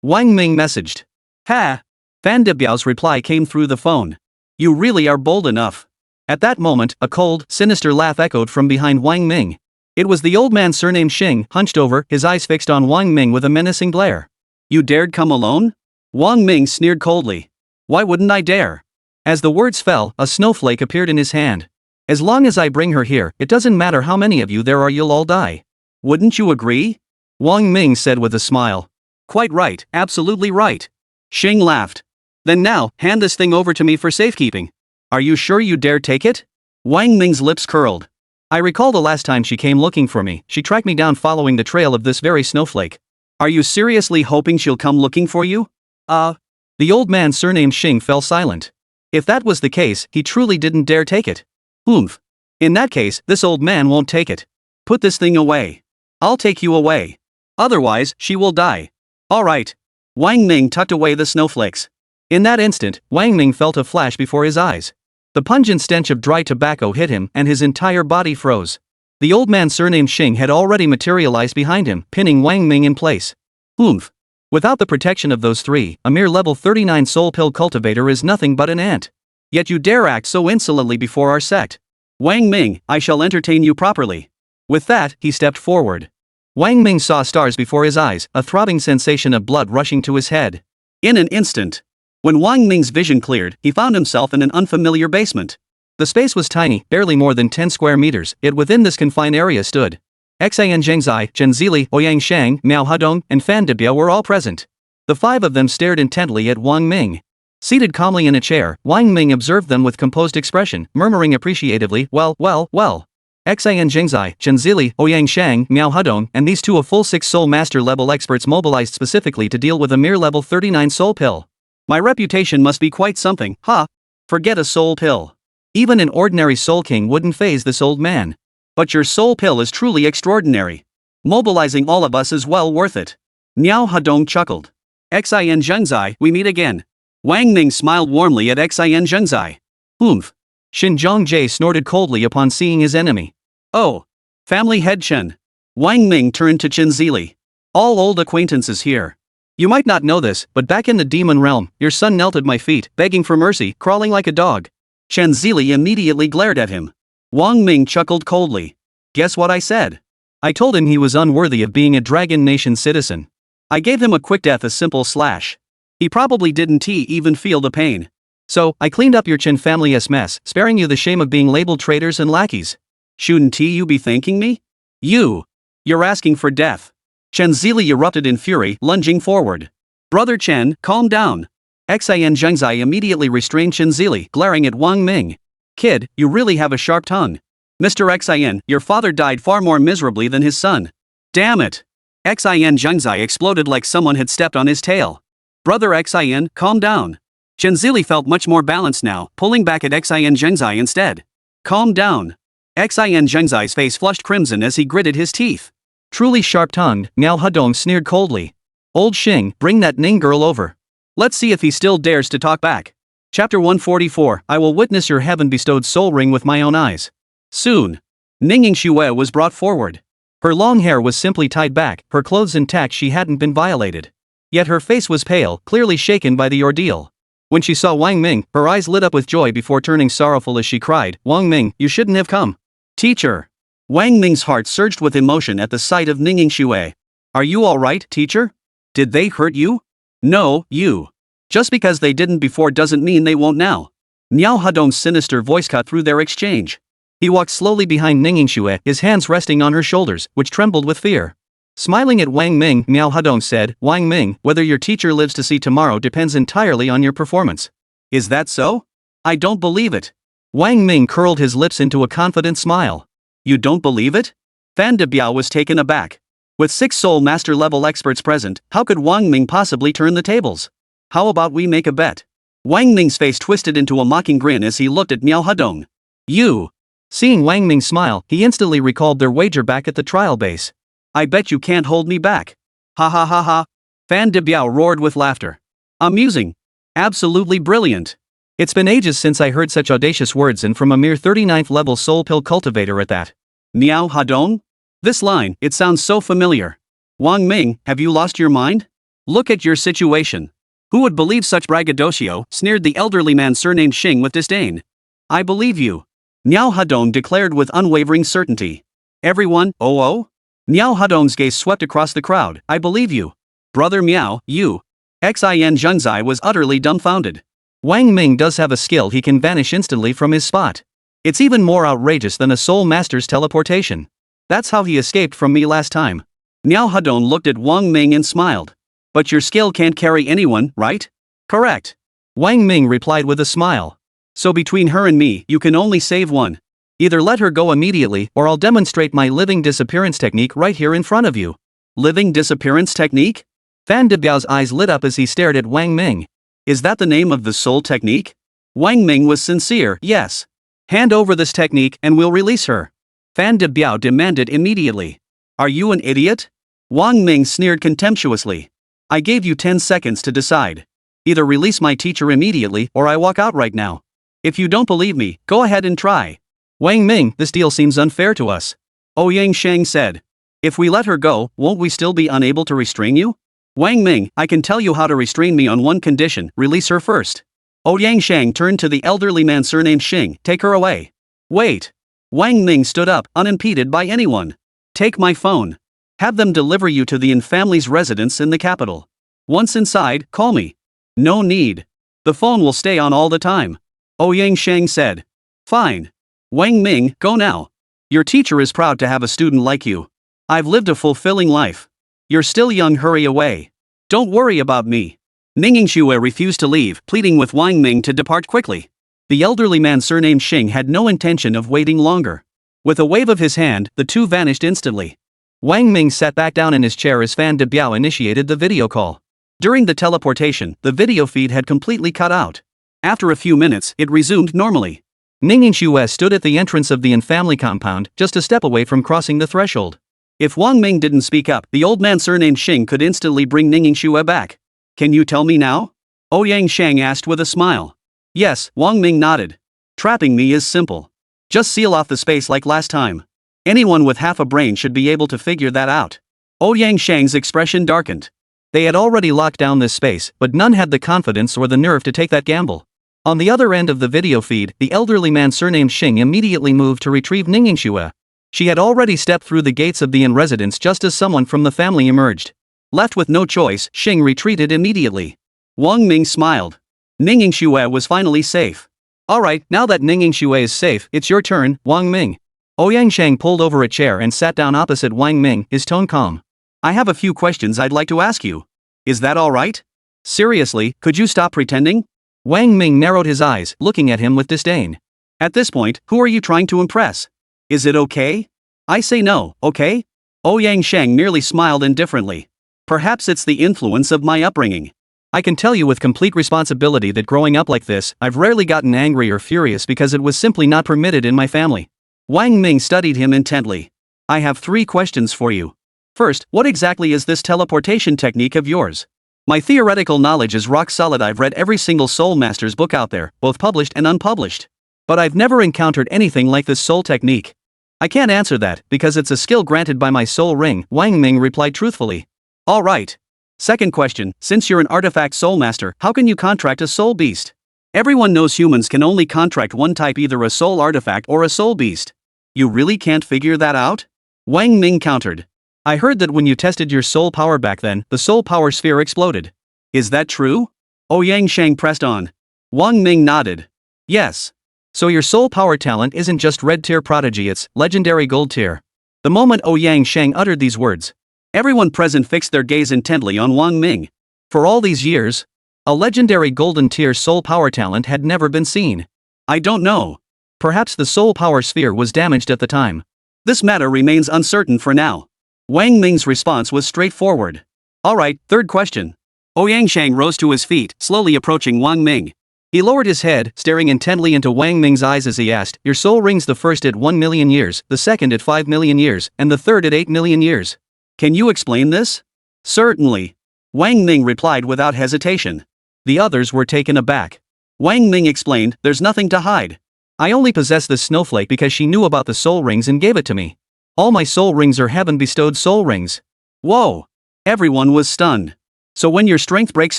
Wang Ming messaged. "Ha!" Fan Debiao's reply came through the phone. "You really are bold enough." At that moment, a cold, sinister laugh echoed from behind Wang Ming. It was the old man surnamed Xing, hunched over, his eyes fixed on Wang Ming with a menacing glare. "You dared come alone?" Wang Ming sneered coldly. "Why wouldn't I dare?" As the words fell, a snowflake appeared in his hand. "As long as I bring her here, it doesn't matter how many of you there are, you'll all die. Wouldn't you agree?" Wang Ming said with a smile. "Quite right, absolutely right." Xing laughed. "Then now, hand this thing over to me for safekeeping. Are you sure you dare take it?" Wang Ming's lips curled. "I recall the last time she came looking for me, she tracked me down following the trail of this very snowflake. Are you seriously hoping she'll come looking for you?" The old man surnamed Xing fell silent. If that was the case, he truly didn't dare take it. "Oomph. In that case, this old man won't take it. Put this thing away. I'll take you away. Otherwise, she will die." "All right." Wang Ming tucked away the snowflakes. In that instant, Wang Ming felt a flash before his eyes. The pungent stench of dry tobacco hit him and his entire body froze. The old man surnamed Xing had already materialized behind him, pinning Wang Ming in place. Oomph. Without the protection of those 3, a mere level 39 soul pill cultivator is nothing but an ant. Yet you dare act so insolently before our sect. Wang Ming, I shall entertain you properly. With that, he stepped forward. Wang Ming saw stars before his eyes, a throbbing sensation of blood rushing to his head. In an instant. When Wang Ming's vision cleared, he found himself in an unfamiliar basement. The space was tiny, barely more than 10 square meters, yet within this confined area stood Xian Zhengzai, Chen Zili, Ouyang Shang, Miao Hedong, and Fan Debiao were all present. The 5 of them stared intently at Wang Ming. Seated calmly in a chair, Wang Ming observed them with composed expression, murmuring appreciatively, well. Xian Zhengzai, Chen Zili, Ouyang Shang, Miao Hedong, and these 2 a full 6 soul master level experts mobilized specifically to deal with a mere level 39 soul pill. My reputation must be quite something, huh? Forget a soul pill. Even an ordinary soul king wouldn't faze this old man. But your soul pill is truly extraordinary. Mobilizing all of us is well worth it. Miao Hedong chuckled. Xian Zhengzai, we meet again. Wang Ming smiled warmly at Xian Zhengzai. Oomph. Xin Zhongjie snorted coldly upon seeing his enemy. Oh. Family head Chen. Wang Ming turned to Chen Zili. All old acquaintances here. You might not know this, but back in the demon realm, your son knelt at my feet, begging for mercy, crawling like a dog. Chen Zili immediately glared at him. Wang Ming chuckled coldly. Guess what I said? I told him he was unworthy of being a Dragon Nation citizen. I gave him a quick death, a simple slash. He probably didn't even feel the pain. So, I cleaned up your Chen family's mess, sparing you the shame of being labeled traitors and lackeys. Shouldn't you be thanking me? You're asking for death. Chen Zili erupted in fury, lunging forward. Brother Chen, calm down. Xian Zhengzai immediately restrained Chen Zili, glaring at Wang Ming. Kid, you really have a sharp tongue. Mr. Xian, your father died far more miserably than his son. Damn it. Xian Zhengzai exploded like someone had stepped on his tail. Brother Xian, calm down. Chen Zili felt much more balanced now, pulling back at Xian Zhengzai instead. Calm down. Xian Zhengzai's face flushed crimson as he gritted his teeth. Truly sharp-tongued, Miao Hudong sneered coldly. Old Xing, bring that Ning girl over. Let's see if he still dares to talk back. Chapter 144, I will witness your heaven-bestowed soul ring with my own eyes. Soon. Ningning Xue was brought forward. Her long hair was simply tied back, her clothes intact, she hadn't been violated. Yet her face was pale, clearly shaken by the ordeal. When she saw Wang Ming, her eyes lit up with joy before turning sorrowful as she cried, Wang Ming, you shouldn't have come. Teacher. Wang Ming's heart surged with emotion at the sight of Ningning Xue. Are you alright, teacher? Did they hurt you? No, you. Just because they didn't before doesn't mean they won't now. Miao Hudong's sinister voice cut through their exchange. He walked slowly behind Ningning Xue, his hands resting on her shoulders, which trembled with fear. Smiling at Wang Ming, Miao Hudong said, Wang Ming, whether your teacher lives to see tomorrow depends entirely on your performance. Is that so? I don't believe it. Wang Ming curled his lips into a confident smile. You don't believe it? Fan De Biao was taken aback. With 6 Soul Master level experts present, how could Wang Ming possibly turn the tables? How about we make a bet? Wang Ming's face twisted into a mocking grin as he looked at Miao Hudong. You. Seeing Wang Ming smile, he instantly recalled their wager back at the trial base. I bet you can't hold me back. Ha ha ha ha. Fan De Biao roared with laughter. Amusing. Absolutely brilliant. It's been ages since I heard such audacious words, and from a mere 39th level soul pill cultivator at that. Miao Hudong? This line, it sounds so familiar. Wang Ming, have you lost your mind? Look at your situation. Who would believe such braggadocio? Sneered the elderly man surnamed Xing with disdain. I believe you. Miao Hudong declared with unwavering certainty. Everyone, oh? Miao Hudong's gaze swept across the crowd. I believe you. Brother Miao, you. Xin Zhengzai was utterly dumbfounded. Wang Ming does have a skill, he can vanish instantly from his spot. It's even more outrageous than a soul master's teleportation. That's how he escaped from me last time. Miao Hudong looked at Wang Ming and smiled. But your skill can't carry anyone, right? Correct. Wang Ming replied with a smile. So between her and me, you can only save one. Either let her go immediately, or I'll demonstrate my living disappearance technique right here in front of you. Living disappearance technique? Fan De Biao's eyes lit up as he stared at Wang Ming. Is that the name of the soul technique? Wang Ming was sincere, yes. Hand over this technique and we'll release her. Fan De Biao demanded immediately. Are you an idiot? Wang Ming sneered contemptuously. I gave you 10 seconds to decide. Either release my teacher immediately or I walk out right now. If you don't believe me, go ahead and try. Wang Ming, this deal seems unfair to us. Ouyang Shang said. If we let her go, won't we still be unable to restrain you? Wang Ming, I can tell you how to restrain me on one condition, release her first. Ouyang Shang turned to the elderly man surnamed Xing, take her away. Wait. Wang Ming stood up, unimpeded by anyone. Take my phone. Have them deliver you to the Yin family's residence in the capital. Once inside, call me. No need. The phone will stay on all the time. Ouyang Shang said. Fine. Wang Ming, go now. Your teacher is proud to have a student like you. I've lived a fulfilling life. You're still young, hurry away. Don't worry about me. Ningning Xue refused to leave, pleading with Wang Ming to depart quickly. The elderly man surnamed Xing had no intention of waiting longer. With a wave of his hand, the two vanished instantly. Wang Ming sat back down in his chair as Fan De Biao initiated the video call. During the teleportation, the video feed had completely cut out. After a few minutes, it resumed normally. Ningning Xue stood at the entrance of the Yin family compound, just a step away from crossing the threshold. If Wang Ming didn't speak up, the old man surnamed Xing could instantly bring Ningning Xue back. Can you tell me now? Ouyang Shang asked with a smile. Yes, Wang Ming nodded. Trapping me is simple. Just seal off the space like last time. Anyone with half a brain should be able to figure that out. Ouyang Shang's expression darkened. They had already locked down this space, but none had the confidence or the nerve to take that gamble. On the other end of the video feed, the elderly man surnamed Xing immediately moved to retrieve Ningning Xue. She had already stepped through the gates of the Yin residence just as someone from the family emerged. Left with no choice, Xing retreated immediately. Wang Ming smiled. Ningning Xue was finally safe. Alright, now that Ningning Xue is safe, it's your turn, Wang Ming. Ouyang Shang pulled over a chair and sat down opposite Wang Ming, his tone calm. I have a few questions I'd like to ask you. Is that alright? Seriously, could you stop pretending? Wang Ming narrowed his eyes, looking at him with disdain. At this point, who are you trying to impress? Is it okay? I say no, okay? Ouyang Shang merely smiled indifferently. Perhaps it's the influence of my upbringing. I can tell you with complete responsibility that growing up like this, I've rarely gotten angry or furious because it was simply not permitted in my family. Wang Ming studied him intently. I have 3 questions for you. first, what exactly is this teleportation technique of yours? My theoretical knowledge is rock solid. I've read every single Soul Master's book out there, both published and unpublished. But I've never encountered anything like this soul technique. I can't answer that, because it's a skill granted by my soul ring, Wang Ming replied truthfully. Alright. Second question, since you're an artifact soul master, how can you contract a soul beast? Everyone knows humans can only contract one type, either a soul artifact or a soul beast. You really can't figure that out? Wang Ming countered. I heard that when you tested your soul power back then, the soul power sphere exploded. Is that true? Ouyang Shang pressed on. Wang Ming nodded. Yes. So your soul power talent isn't just red tier prodigy, it's legendary gold tier. The moment Ouyang Shang uttered these words, everyone present fixed their gaze intently on Wang Ming. For all these years, a legendary golden tier soul power talent had never been seen. I don't know. Perhaps the soul power sphere was damaged at the time. This matter remains uncertain for now. Wang Ming's response was straightforward. Alright, third question. Ouyang Shang rose to his feet, slowly approaching Wang Ming. He lowered his head, staring intently into Wang Ming's eyes as he asked, your soul rings, the first at 1 million years, the second at 5 million years, and the third at 8 million years. Can you explain this? Certainly. Wang Ming replied without hesitation. The others were taken aback. Wang Ming explained, there's nothing to hide. I only possess this snowflake because she knew about the soul rings and gave it to me. All my soul rings are heaven-bestowed soul rings. Whoa! Everyone was stunned. So when your strength breaks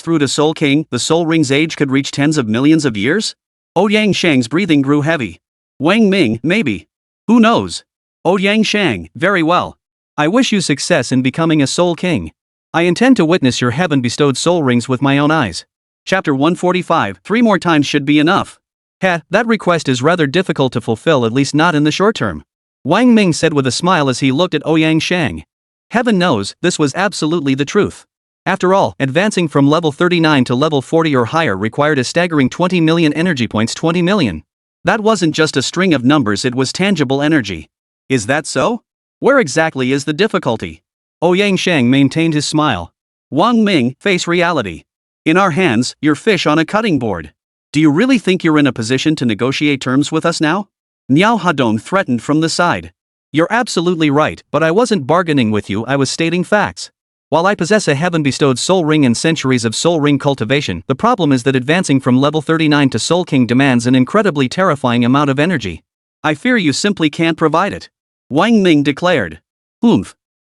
through to Soul King, the soul ring's age could reach tens of millions of years? Ouyang Shang's breathing grew heavy. Wang Ming, maybe. Who knows? Ouyang Shang, very well. I wish you success in becoming a Soul King. I intend to witness your heaven-bestowed soul rings with my own eyes. Chapter 145, 3 more times should be enough. That request is rather difficult to fulfill, at least not in the short term. Wang Ming said with a smile as he looked at Ouyang Shang. Heaven knows, this was absolutely the truth. After all, advancing from level 39 to level 40 or higher required a staggering 20 million energy points. 20 million. That wasn't just a string of numbers, it was tangible energy. Is that so? Where exactly is the difficulty? Ouyang Shang maintained his smile. Wang Ming, face reality. In our hands, you're fish on a cutting board. Do you really think you're in a position to negotiate terms with us now? Niao Hadong threatened from the side. You're absolutely right, but I wasn't bargaining with you, I was stating facts. While I possess a heaven-bestowed soul ring and centuries of soul ring cultivation, the problem is that advancing from level 39 to Soul King demands an incredibly terrifying amount of energy. I fear you simply can't provide it. Wang Ming declared.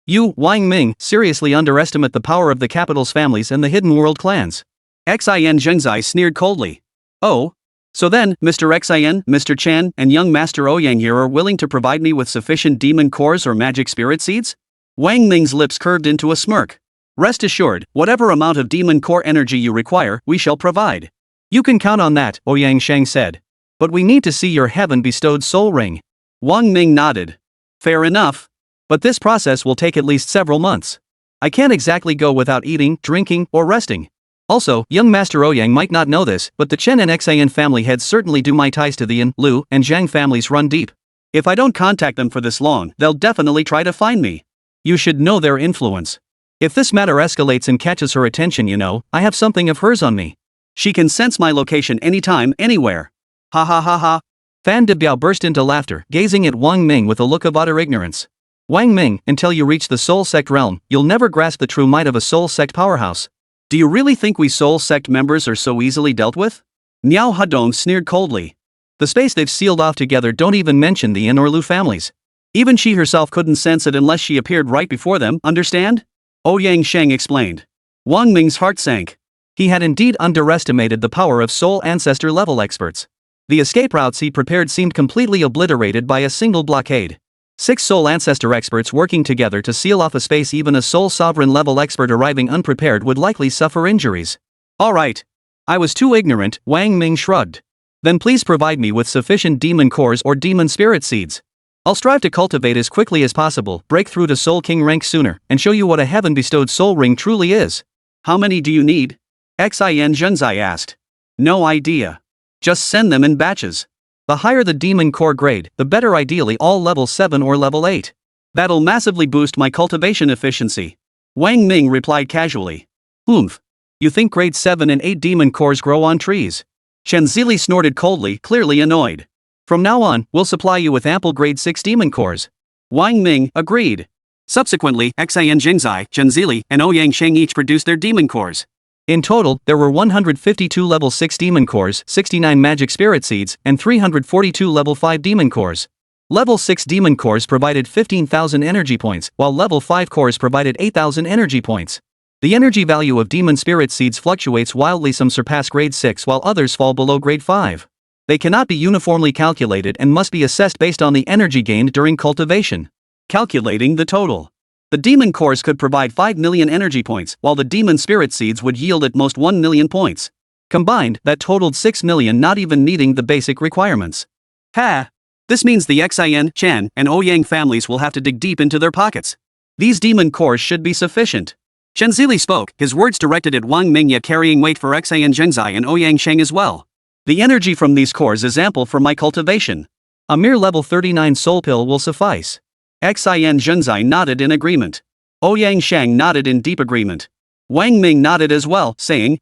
You, Wang Ming, seriously underestimate the power of the capital's families and the hidden world clans. Xin Zhengzai sneered coldly. Oh? So then, Mr. Xin, Mr. Chen, and young Master Ouyang here are willing to provide me with sufficient demon cores or magic spirit seeds? Wang Ming's lips curved into a smirk. Rest assured, whatever amount of demon core energy you require, we shall provide. You can count on that, Ouyang Shang said. But we need to see your heaven-bestowed soul ring. Wang Ming nodded. Fair enough. But this process will take at least several months. I can't exactly go without eating, drinking, or resting. Also, young Master Ouyang might not know this, but the Chen and Xian family heads certainly do. My ties to the Yin, Lu, and Zhang families run deep. If I don't contact them for this long, they'll definitely try to find me. You should know their influence. If this matter escalates and catches her attention, I have something of hers on me. She can sense my location anytime, anywhere. Ha ha ha ha. Fan Debiao burst into laughter, gazing at Wang Ming with a look of utter ignorance. Wang Ming, until you reach the Soul Sect realm, you'll never grasp the true might of a Soul Sect powerhouse. Do you really think we Soul Sect members are so easily dealt with? Niao Hadong sneered coldly. The space they've sealed off together don't even mention the Yin or Lu families. Even she herself couldn't sense it unless she appeared right before them, understand? Ouyang Shang explained. Wang Ming's heart sank. He had indeed underestimated the power of soul ancestor level experts. The escape routes he prepared seemed completely obliterated by a single blockade. 6 soul ancestor experts working together to seal off a space. Even a soul sovereign level expert arriving unprepared would likely suffer injuries. Alright. I was too ignorant, Wang Ming shrugged. Then please provide me with sufficient demon cores or demon spirit seeds. I'll strive to cultivate as quickly as possible, break through to Soul King rank sooner, and show you what a heaven-bestowed soul ring truly is. How many do you need? Xin Zhengzai asked. No idea. Just send them in batches. The higher the demon core grade, the better, ideally all level 7 or level 8. That'll massively boost my cultivation efficiency. Wang Ming replied casually. You think grade 7 and 8 demon cores grow on trees? Chen Zili snorted coldly, clearly annoyed. From now on, we'll supply you with ample grade 6 demon cores. Wang Ming agreed. Subsequently, Xian Jingzai, Zhenzili, and Ouyang Sheng each produced their demon cores. In total, there were 152 level 6 demon cores, 69 magic spirit seeds, and 342 level 5 demon cores. Level 6 demon cores provided 15,000 energy points, while level 5 cores provided 8,000 energy points. The energy value of demon spirit seeds fluctuates wildly, some surpass grade 6 while others fall below grade 5. They cannot be uniformly calculated and must be assessed based on the energy gained during cultivation. Calculating the total. The demon cores could provide 5 million energy points, while the demon spirit seeds would yield at most 1 million points. Combined, that totaled 6 million, not even meeting the basic requirements. Ha! This means the Xian, Chen, and Ouyang families will have to dig deep into their pockets. These demon cores should be sufficient. Zhenzili spoke, his words directed at Wang Ming, yet carrying weight for Xian Zhengzai and Ouyang Sheng as well. The energy from these cores is ample for my cultivation. A mere level 39 soul pill will suffice. Xian Zhengzai nodded in agreement. Ouyang Sheng nodded in deep agreement. Wang Ming nodded as well, saying,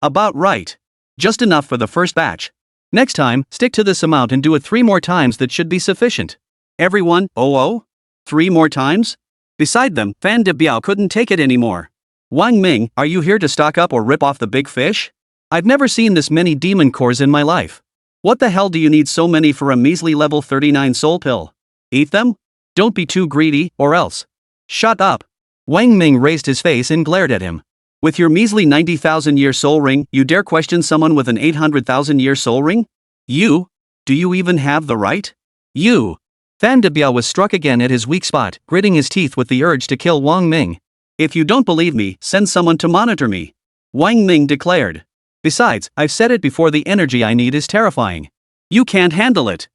about right. Just enough for the first batch. Next time, stick to this amount and do it 3 more times, that should be sufficient. Everyone, 3 more times? Beside them, Fan De Biao couldn't take it anymore. Wang Ming, are you here to stock up or rip off the big fish? I've never seen this many demon cores in my life. What the hell do you need so many for a measly level 39 soul pill? Eat them? Don't be too greedy, or else. Shut up. Wang Ming raised his face and glared at him. With your measly 90,000-year soul ring, you dare question someone with an 800,000-year soul ring? You? Do you even have the right? You? Fan De Biao was struck again at his weak spot, gritting his teeth with the urge to kill Wang Ming. If you don't believe me, send someone to monitor me. Wang Ming declared. Besides, I've said it before, the energy I need is terrifying. You can't handle it.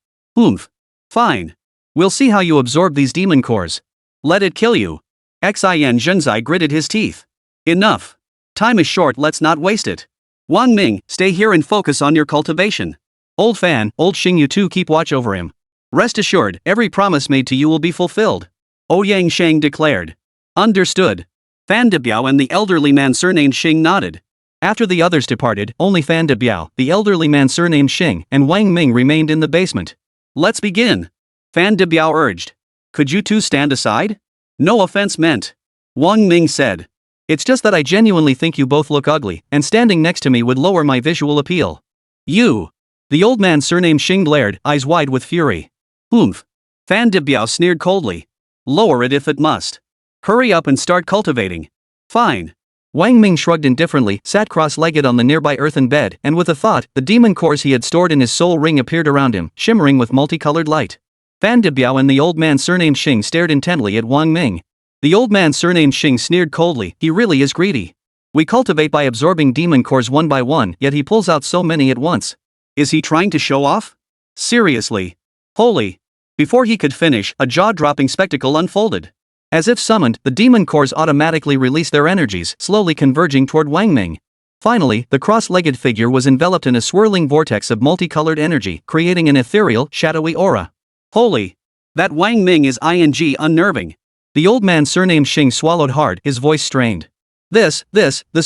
Fine. We'll see how you absorb these demon cores. Let it kill you. Xian Zhengzai gritted his teeth. Enough. Time is short, let's not waste it. Wang Ming, stay here and focus on your cultivation. Old Fan, old Xing, you two keep watch over him. Rest assured, every promise made to you will be fulfilled. Ouyang Sheng declared. Understood. Fan De Biao and the elderly man surnamed Xing nodded. After the others departed, only Fan De Biao, the elderly man surnamed Xing, and Wang Ming remained in the basement. Let's begin. Fan De Biao urged. Could you two stand aside? No offense meant. Wang Ming said. It's just that I genuinely think you both look ugly, and standing next to me would lower my visual appeal. You. The old man surnamed Xing glared, eyes wide with fury. Fan De Biao sneered coldly. Lower it if it must. Hurry up and start cultivating. Fine. Wang Ming shrugged indifferently, sat cross-legged on the nearby earthen bed, and with a thought, the demon cores he had stored in his soul ring appeared around him, shimmering with multicolored light. Fan De Biao and the old man surnamed Xing stared intently at Wang Ming. The old man surnamed Xing sneered coldly, he really is greedy. We cultivate by absorbing demon cores one by one, yet he pulls out so many at once. Is he trying to show off? Seriously. Holy. Before he could finish, a jaw-dropping spectacle unfolded. As if summoned, the demon cores automatically released their energies, slowly converging toward Wang Ming. Finally, the cross-legged figure was enveloped in a swirling vortex of multicolored energy, creating an ethereal, shadowy aura. Holy. That Wang Ming is unnerving. The old man surnamed Xing swallowed hard, his voice strained. This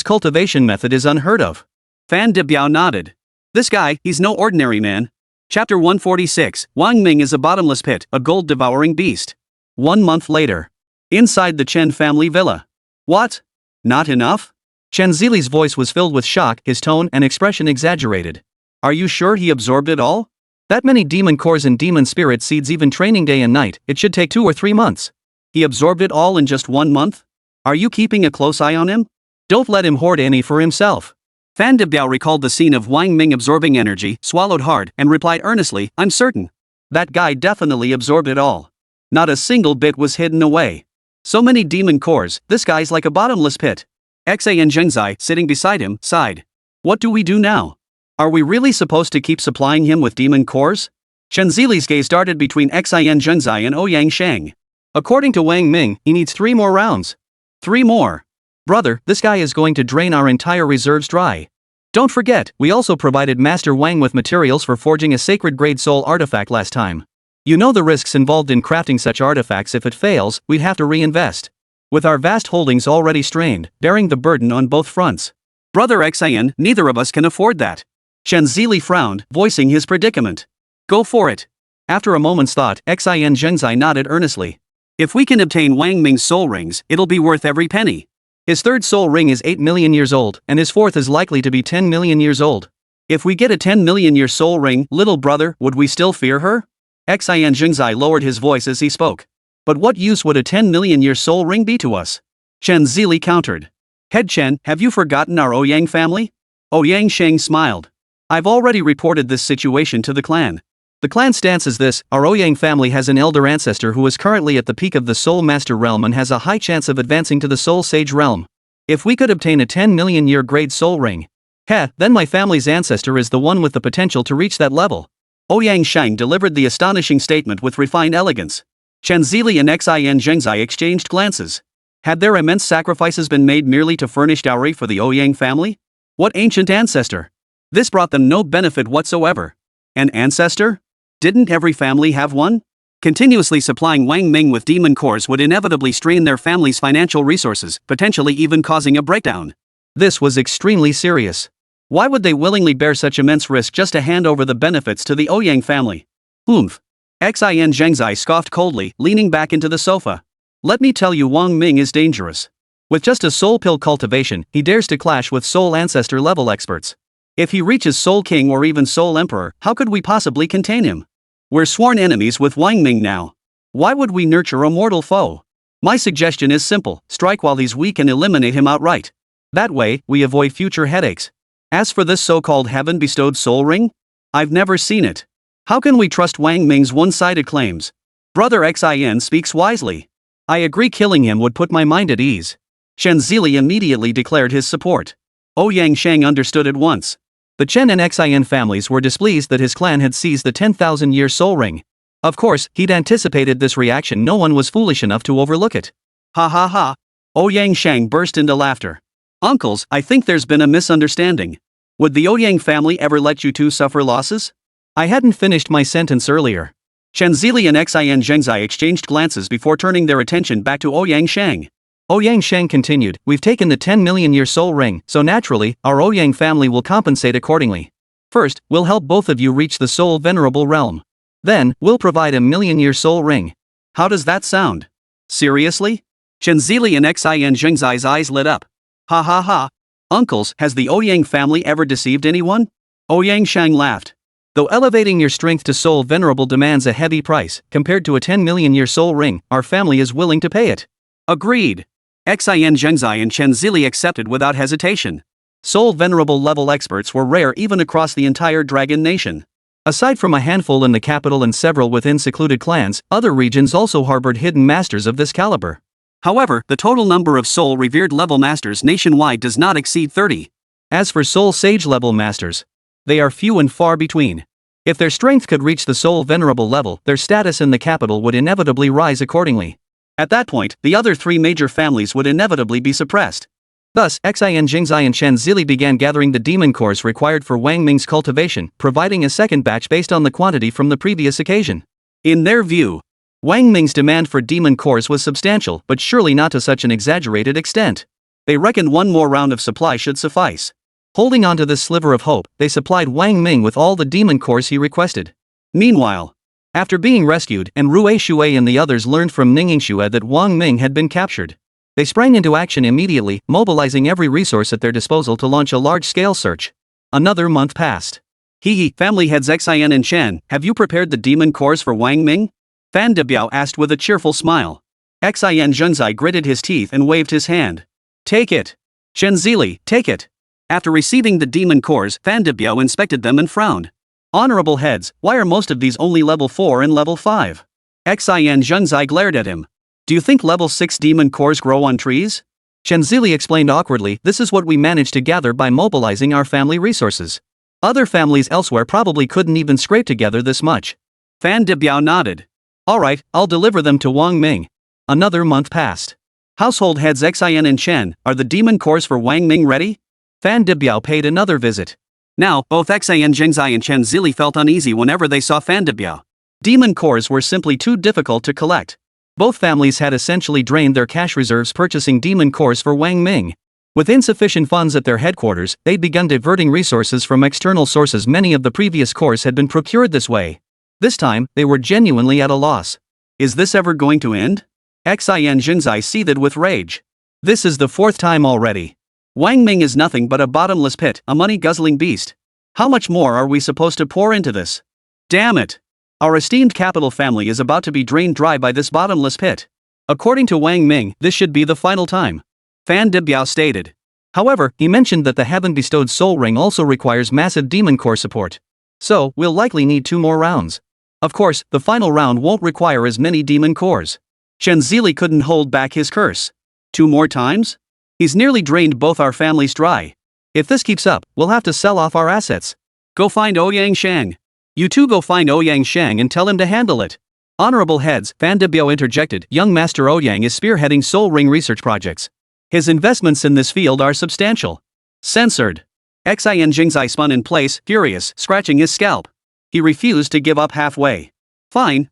cultivation method is unheard of. Fan De Biao nodded. This guy, he's no ordinary man. Chapter 146, Wang Ming is a bottomless pit, a gold-devouring beast. 1 month later. Inside the Chen family villa. What? Not enough? Zhenzili's voice was filled with shock, his tone and expression exaggerated. Are you sure he absorbed it all? That many demon cores and demon spirit seeds, even training day and night, it should take 2 or 3 months. He absorbed it all in just 1 month? Are you keeping a close eye on him? Don't let him hoard any for himself. Fan De Biao recalled the scene of Wang Ming absorbing energy, swallowed hard, and replied earnestly, I'm certain. That guy definitely absorbed it all. Not a single bit was hidden away. So many demon cores, this guy's like a bottomless pit. Xian Zhengzai, sitting beside him, sighed. What do we do now? Are we really supposed to keep supplying him with demon cores? Zhenzili's gaze darted between Xian Zhengzai and Ouyang Sheng. According to Wang Ming, he needs 3 more rounds. 3 more. Brother, this guy is going to drain our entire reserves dry. Don't forget, we also provided Master Wang with materials for forging a sacred grade soul artifact last time. You know the risks involved in crafting such artifacts. If it fails, we'd have to reinvest. With our vast holdings already strained, bearing the burden on both fronts. Brother Xian, neither of us can afford that. Zhenzili frowned, voicing his predicament. Go for it. After a moment's thought, Xian Zhengzai nodded earnestly. If we can obtain Wang Ming's soul rings, it'll be worth every penny. His third soul ring is 8 million years old, and his fourth is likely to be 10 million years old. If we get a 10 million year soul ring, little brother, would we still fear her? Xian Jingzai lowered his voice as he spoke. But what use would a 10 million year soul ring be to us? Chen Zili countered. Head Chen, have you forgotten our Ouyang family? Ouyang Sheng smiled. I've already reported this situation to the clan. The clan stance is this: our Ouyang family has an elder ancestor who is currently at the peak of the Soul Master realm and has a high chance of advancing to the Soul Sage realm. If we could obtain a 10 million year grade soul ring, then my family's ancestor is the one with the potential to reach that level. Ouyang Shang delivered the astonishing statement with refined elegance. Chen Zili and Xian Zhengzai exchanged glances. Had their immense sacrifices been made merely to furnish dowry for the Ouyang family? What ancient ancestor? This brought them no benefit whatsoever. An ancestor? Didn't every family have one? Continuously supplying Wang Ming with demon cores would inevitably strain their family's financial resources, potentially even causing a breakdown. This was extremely serious. Why would they willingly bear such immense risk just to hand over the benefits to the Ouyang family? Oomph. Xian Zhengzai scoffed coldly, leaning back into the sofa. Let me tell you, Wang Ming is dangerous. With just a soul pill cultivation, he dares to clash with soul ancestor level experts. If he reaches Soul King or even Soul Emperor, how could we possibly contain him? We're sworn enemies with Wang Ming now. Why would we nurture a mortal foe? My suggestion is simple: strike while he's weak and eliminate him outright. That way, we avoid future headaches. As for this so-called heaven-bestowed soul ring, I've never seen it. How can we trust Wang Ming's one-sided claims? Brother Xin speaks wisely. I agree, killing him would put my mind at ease. Chen Zili immediately declared his support. Ouyang Shang understood at once. The Chen and Xian families were displeased that his clan had seized the 10,000-year soul ring. Of course, he'd anticipated this reaction. No one was foolish enough to overlook it. Ha ha ha. Ouyang Shang burst into laughter. Uncles, I think there's been a misunderstanding. Would the Ouyang family ever let you two suffer losses? I hadn't finished my sentence earlier. Chen Zili and Xian Zhengzai exchanged glances before turning their attention back to Ouyang Shang. Ouyang Shang continued, we've taken the 10 million year soul ring, so naturally, our Ouyang family will compensate accordingly. First, we'll help both of you reach the soul venerable realm. Then, we'll provide a 1,000,000-year soul ring. How does that sound? Seriously? Chen Zili and Xian Zhengzai's eyes lit up. Ha ha ha. Uncles, has the Ouyang family ever deceived anyone? Ouyang Shang laughed. Though elevating your strength to soul venerable demands a heavy price, compared to a 10 million year soul ring, our family is willing to pay it. Agreed. Xian Zhengzai and Chen Zili accepted without hesitation. Soul venerable level experts were rare even across the entire Dragon Nation. Aside from a handful in the capital and several within secluded clans, other regions also harbored hidden masters of this caliber. However, the total number of soul revered level masters nationwide does not exceed 30. As for soul sage level masters, they are few and far between. If their strength could reach the soul venerable level, their status in the capital would inevitably rise accordingly. At that point, the other three major families would inevitably be suppressed. Thus, Xian Jingzai and Chen Zili began gathering the demon cores required for Wang Ming's cultivation, providing a second batch based on the quantity from the previous occasion. In their view, Wang Ming's demand for demon cores was substantial, but surely not to such an exaggerated extent. They reckoned one more round of supply should suffice. Holding on to this sliver of hope, they supplied Wang Ming with all the demon cores he requested. Meanwhile, after being rescued and Rue Shui and the others learned from Ningxue that Wang Ming had been captured, they sprang into action immediately, mobilizing every resource at their disposal to launch a large-scale search. Another month passed. Family heads Xian and Chen, have you prepared the demon cores for Wang Ming? Fan Debiao asked with a cheerful smile. Xian Zhengzai gritted his teeth and waved his hand. Take it. Chen Zili, take it. After receiving the demon cores, Fan Debiao inspected them and frowned. Honorable heads, why are most of these only level 4 and level 5? Xian Zhengzai glared at him. Do you think level 6 demon cores grow on trees? Chen Zili explained awkwardly, this is what we managed to gather by mobilizing our family resources. Other families elsewhere probably couldn't even scrape together this much. Fan Debiao nodded. Alright, I'll deliver them to Wang Ming. Another month passed. Household heads Xian and Chen, are the demon cores for Wang Ming ready? Fan Debiao paid another visit. Now, both Xian Zhengzai and Chen Zili felt uneasy whenever they saw Fan Debiao. Demon cores were simply too difficult to collect. Both families had essentially drained their cash reserves purchasing demon cores for Wang Ming. With insufficient funds at their headquarters, they'd begun diverting resources from external sources. Many of the previous cores had been procured this way. This time, they were genuinely at a loss. Is this ever going to end? Xin Zhengzai seethed with rage. This is the fourth time already. Wang Ming is nothing but a bottomless pit, a money-guzzling beast. How much more are we supposed to pour into this? Damn it! Our esteemed capital family is about to be drained dry by this bottomless pit. According to Wang Ming, this should be the final time. Fan Dibiao stated. However, he mentioned that the heaven-bestowed soul ring also requires massive demon core support. So, we'll likely need 2 more rounds. Of course, the final round won't require as many demon cores. Chen Zili couldn't hold back his curse. 2 more times? He's nearly drained both our families dry. If this keeps up, we'll have to sell off our assets. Go find Ouyang Shang. You two go find Ouyang Shang and tell him to handle it. Honorable heads, Fan Dibiao interjected. Young Master Ouyang is spearheading soul ring research projects. His investments in this field are substantial. Censored. Xin Jingzai spun in place, furious, scratching his scalp. He refused to give up halfway. Fine.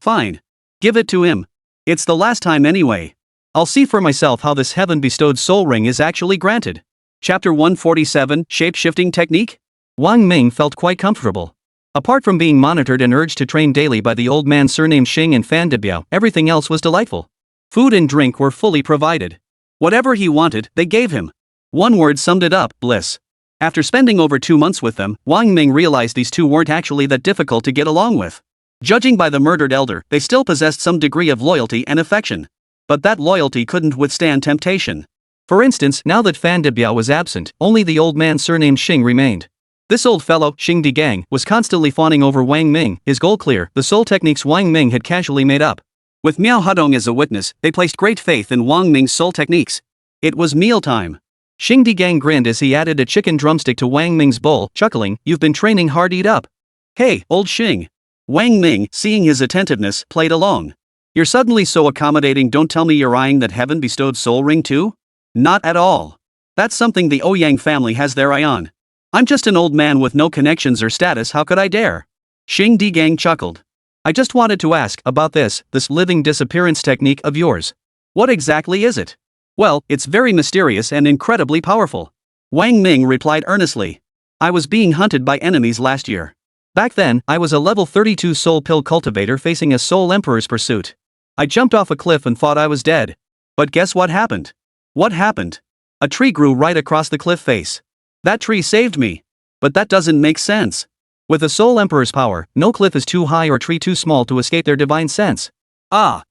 Give it to him. It's the last time anyway. I'll see for myself how this heaven-bestowed soul ring is actually granted. Chapter 147, Shape-Shifting Technique? Wang Ming felt quite comfortable. Apart from being monitored and urged to train daily by the old man surnamed Xing and Fan Dibiao, everything else was delightful. Food and drink were fully provided. Whatever he wanted, they gave him. One word summed it up, bliss. After spending over 2 months with them, Wang Ming realized these two weren't actually that difficult to get along with. Judging by the murdered elder, they still possessed some degree of loyalty and affection. But that loyalty couldn't withstand temptation. For instance, now that Fan Dibiao was absent, only the old man surnamed Xing remained. This old fellow, Xing Digang, was constantly fawning over Wang Ming, his goal clear, the soul techniques Wang Ming had casually made up. With Miao Hudong as a witness, they placed great faith in Wang Ming's soul techniques. It was mealtime. Xing Digang grinned as he added a chicken drumstick to Wang Ming's bowl, chuckling, "You've been training hard, eat up." "Hey, old Xing." Wang Ming, seeing his attentiveness, played along. "You're suddenly so accommodating, don't tell me you're eyeing that heaven-bestowed soul ring too?" "Not at all. That's something the Ouyang family has their eye on. I'm just an old man with no connections or status, how could I dare?" Xing Digang chuckled. "I just wanted to ask about this living disappearance technique of yours. What exactly is it?" "Well, it's very mysterious and incredibly powerful." Wang Ming replied earnestly. "I was being hunted by enemies last year. Back then, I was a level 32 soul pill cultivator facing a soul emperor's pursuit. I jumped off a cliff and thought I was dead. But guess what happened?" "What happened?" "A tree grew right across the cliff face. That tree saved me. But that doesn't make sense. With a soul emperor's power, no cliff is too high or tree too small to escape their divine sense." Ah.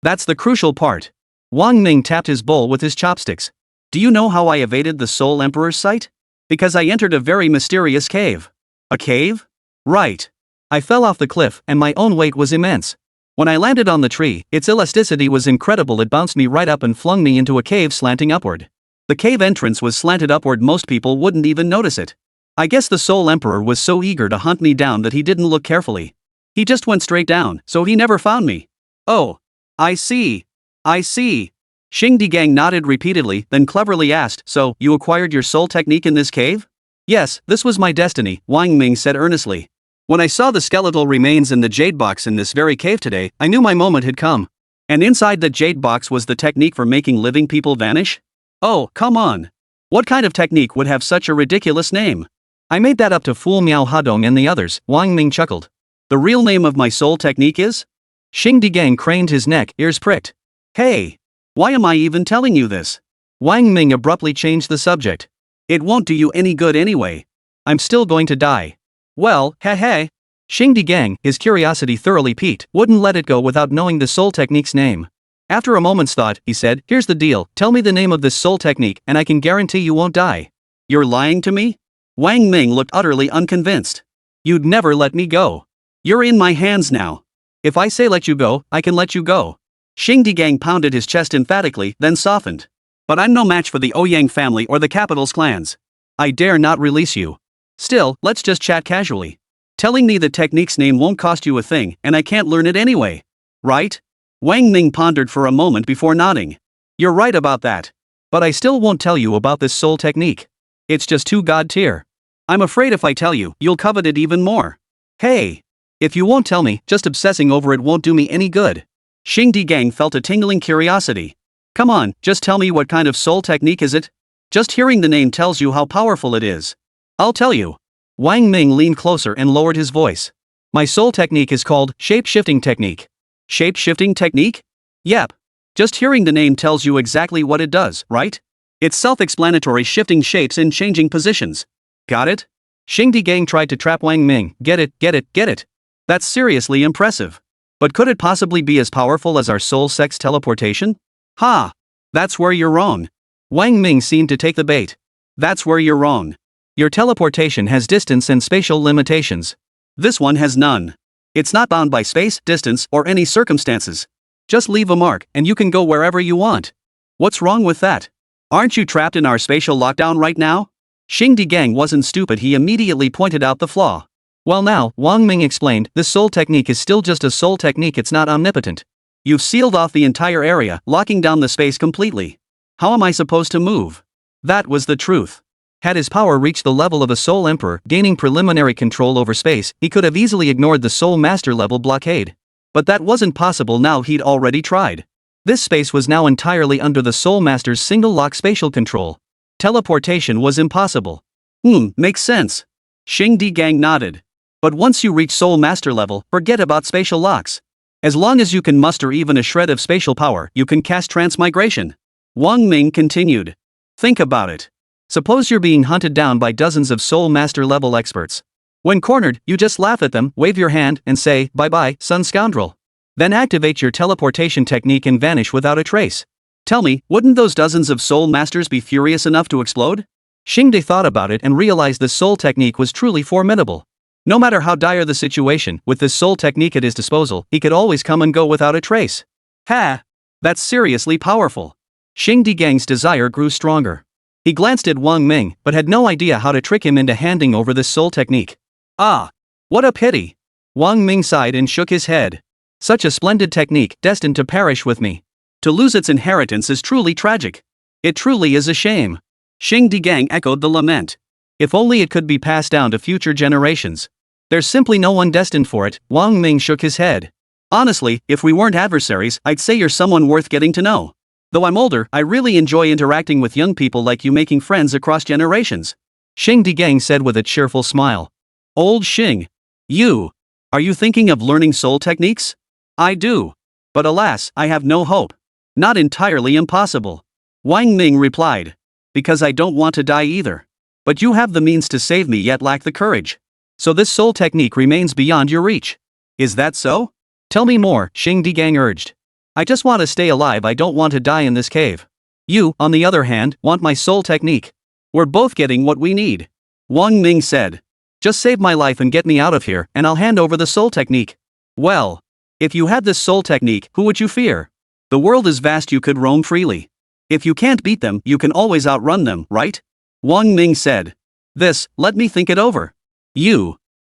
That's the crucial part." Wang Ming tapped his bowl with his chopsticks. "Do you know how I evaded the soul emperor's sight? Because I entered a very mysterious cave." "A cave?" "Right. I fell off the cliff, and my own weight was immense. When I landed on the tree, its elasticity was incredible. It bounced me right up and flung me into a cave slanting upward. The cave entrance was slanted upward, most people wouldn't even notice it. I guess the Soul Emperor was so eager to hunt me down that he didn't look carefully. He just went straight down, so he never found me." "Oh. I see. Xing Digang nodded repeatedly, then cleverly asked, "So, you acquired your soul technique in this cave?" "Yes, this was my destiny," Wang Ming said earnestly. "When I saw the skeletal remains in the jade box in this very cave today, I knew my moment had come. And inside the jade box was the technique for making living people vanish?" "Oh, come on. What kind of technique would have such a ridiculous name?" "I made that up to fool Miao Hadong and the others," Wang Ming chuckled. "The real name of my soul technique is?" Xing Digang craned his neck, ears pricked. "Hey! Why am I even telling you this?" Wang Ming abruptly changed the subject. "It won't do you any good anyway. I'm still going to die." "Well, hey. Xing Digang, his curiosity thoroughly piqued, wouldn't let it go without knowing the soul technique's name. After a moment's thought, he said, "Here's the deal, tell me the name of this soul technique and I can guarantee you won't die." "You're lying to me?" Wang Ming looked utterly unconvinced. "You'd never let me go. You're in my hands now. If I say let you go, I can let you go." Xing Digang pounded his chest emphatically, then softened. "But I'm no match for the Ouyang family or the capital's clans. I dare not release you. Still, let's just chat casually. Telling me the technique's name won't cost you a thing, and I can't learn it anyway. Right?" Wang Ming pondered for a moment before nodding. "You're right about that. But I still won't tell you about this soul technique. It's just too god tier. I'm afraid if I tell you, you'll covet it even more." "Hey! If you won't tell me, just obsessing over it won't do me any good." Xing Digang felt a tingling curiosity. "Come on, just tell me what kind of soul technique is it? Just hearing the name tells you how powerful it is." "I'll tell you." Wang Ming leaned closer and lowered his voice. "My soul technique is called shape-shifting technique." "Shape-shifting technique?" Yep. Just hearing the name tells you exactly what it does, right? It's self-explanatory, shifting shapes and changing positions. Got it? Xingdi Gang tried to trap Wang Ming. Get it, get it, get it. That's seriously impressive. But could it possibly be as powerful as our soul sex teleportation? Ha! That's where you're wrong. Wang Ming seemed to take the bait. That's where you're wrong. Your teleportation has distance and spatial limitations. This one has none. It's not bound by space, distance, or any circumstances. Just leave a mark, and you can go wherever you want. What's wrong with that? Aren't you trapped in our spatial lockdown right now? Xingdi Gang wasn't stupid, he immediately pointed out the flaw. Well now, Wang Ming explained, this soul technique is still just a soul technique, it's not omnipotent. You've sealed off the entire area, locking down the space completely. How am I supposed to move? That was the truth. Had his power reached the level of a soul emperor, gaining preliminary control over space, he could have easily ignored the soul master level blockade. But that wasn't possible now, he'd already tried. This space was now entirely under the soul master's single lock spatial control. Teleportation was impossible. Makes sense. Xingdi Gang nodded. But once you reach soul master level, forget about spatial locks. As long as you can muster even a shred of spatial power, you can cast transmigration. Wang Ming continued. Think about it. Suppose you're being hunted down by dozens of soul master level experts. When cornered, you just laugh at them, wave your hand, and say, bye-bye, son scoundrel. Then activate your teleportation technique and vanish without a trace. Tell me, wouldn't those dozens of soul masters be furious enough to explode? Xingdi thought about it and realized the soul technique was truly formidable. No matter how dire the situation, with this soul technique at his disposal, he could always come and go without a trace. Ha! That's seriously powerful. Xingdi Gang's desire grew stronger. He glanced at Wang Ming, but had no idea how to trick him into handing over this soul technique. Ah! What a pity! Wang Ming sighed and shook his head. Such a splendid technique, destined to perish with me. To lose its inheritance is truly tragic. It truly is a shame. Xingdi Gang echoed the lament. If only it could be passed down to future generations. There's simply no one destined for it. Wang Ming shook his head. Honestly, if we weren't adversaries, I'd say you're someone worth getting to know. Though I'm older, I really enjoy interacting with young people like you, making friends across generations. Xingdi Gang said with a cheerful smile. Old Xing. Are you thinking of learning soul techniques? I do. But alas, I have no hope. Not entirely impossible. Wang Ming replied. Because I don't want to die either. But you have the means to save me yet lack the courage. So this soul technique remains beyond your reach. Is that so? Tell me more, Xingdi Gang urged. I just want to stay alive, I don't want to die in this cave. You, on the other hand, want my soul technique. We're both getting what we need. Wang Ming said. Just save my life and get me out of here, and I'll hand over the soul technique. Well, if you had this soul technique, who would you fear? The world is vast, you could roam freely. If you can't beat them, you can always outrun them, right? Wang Ming said. Let me think it over.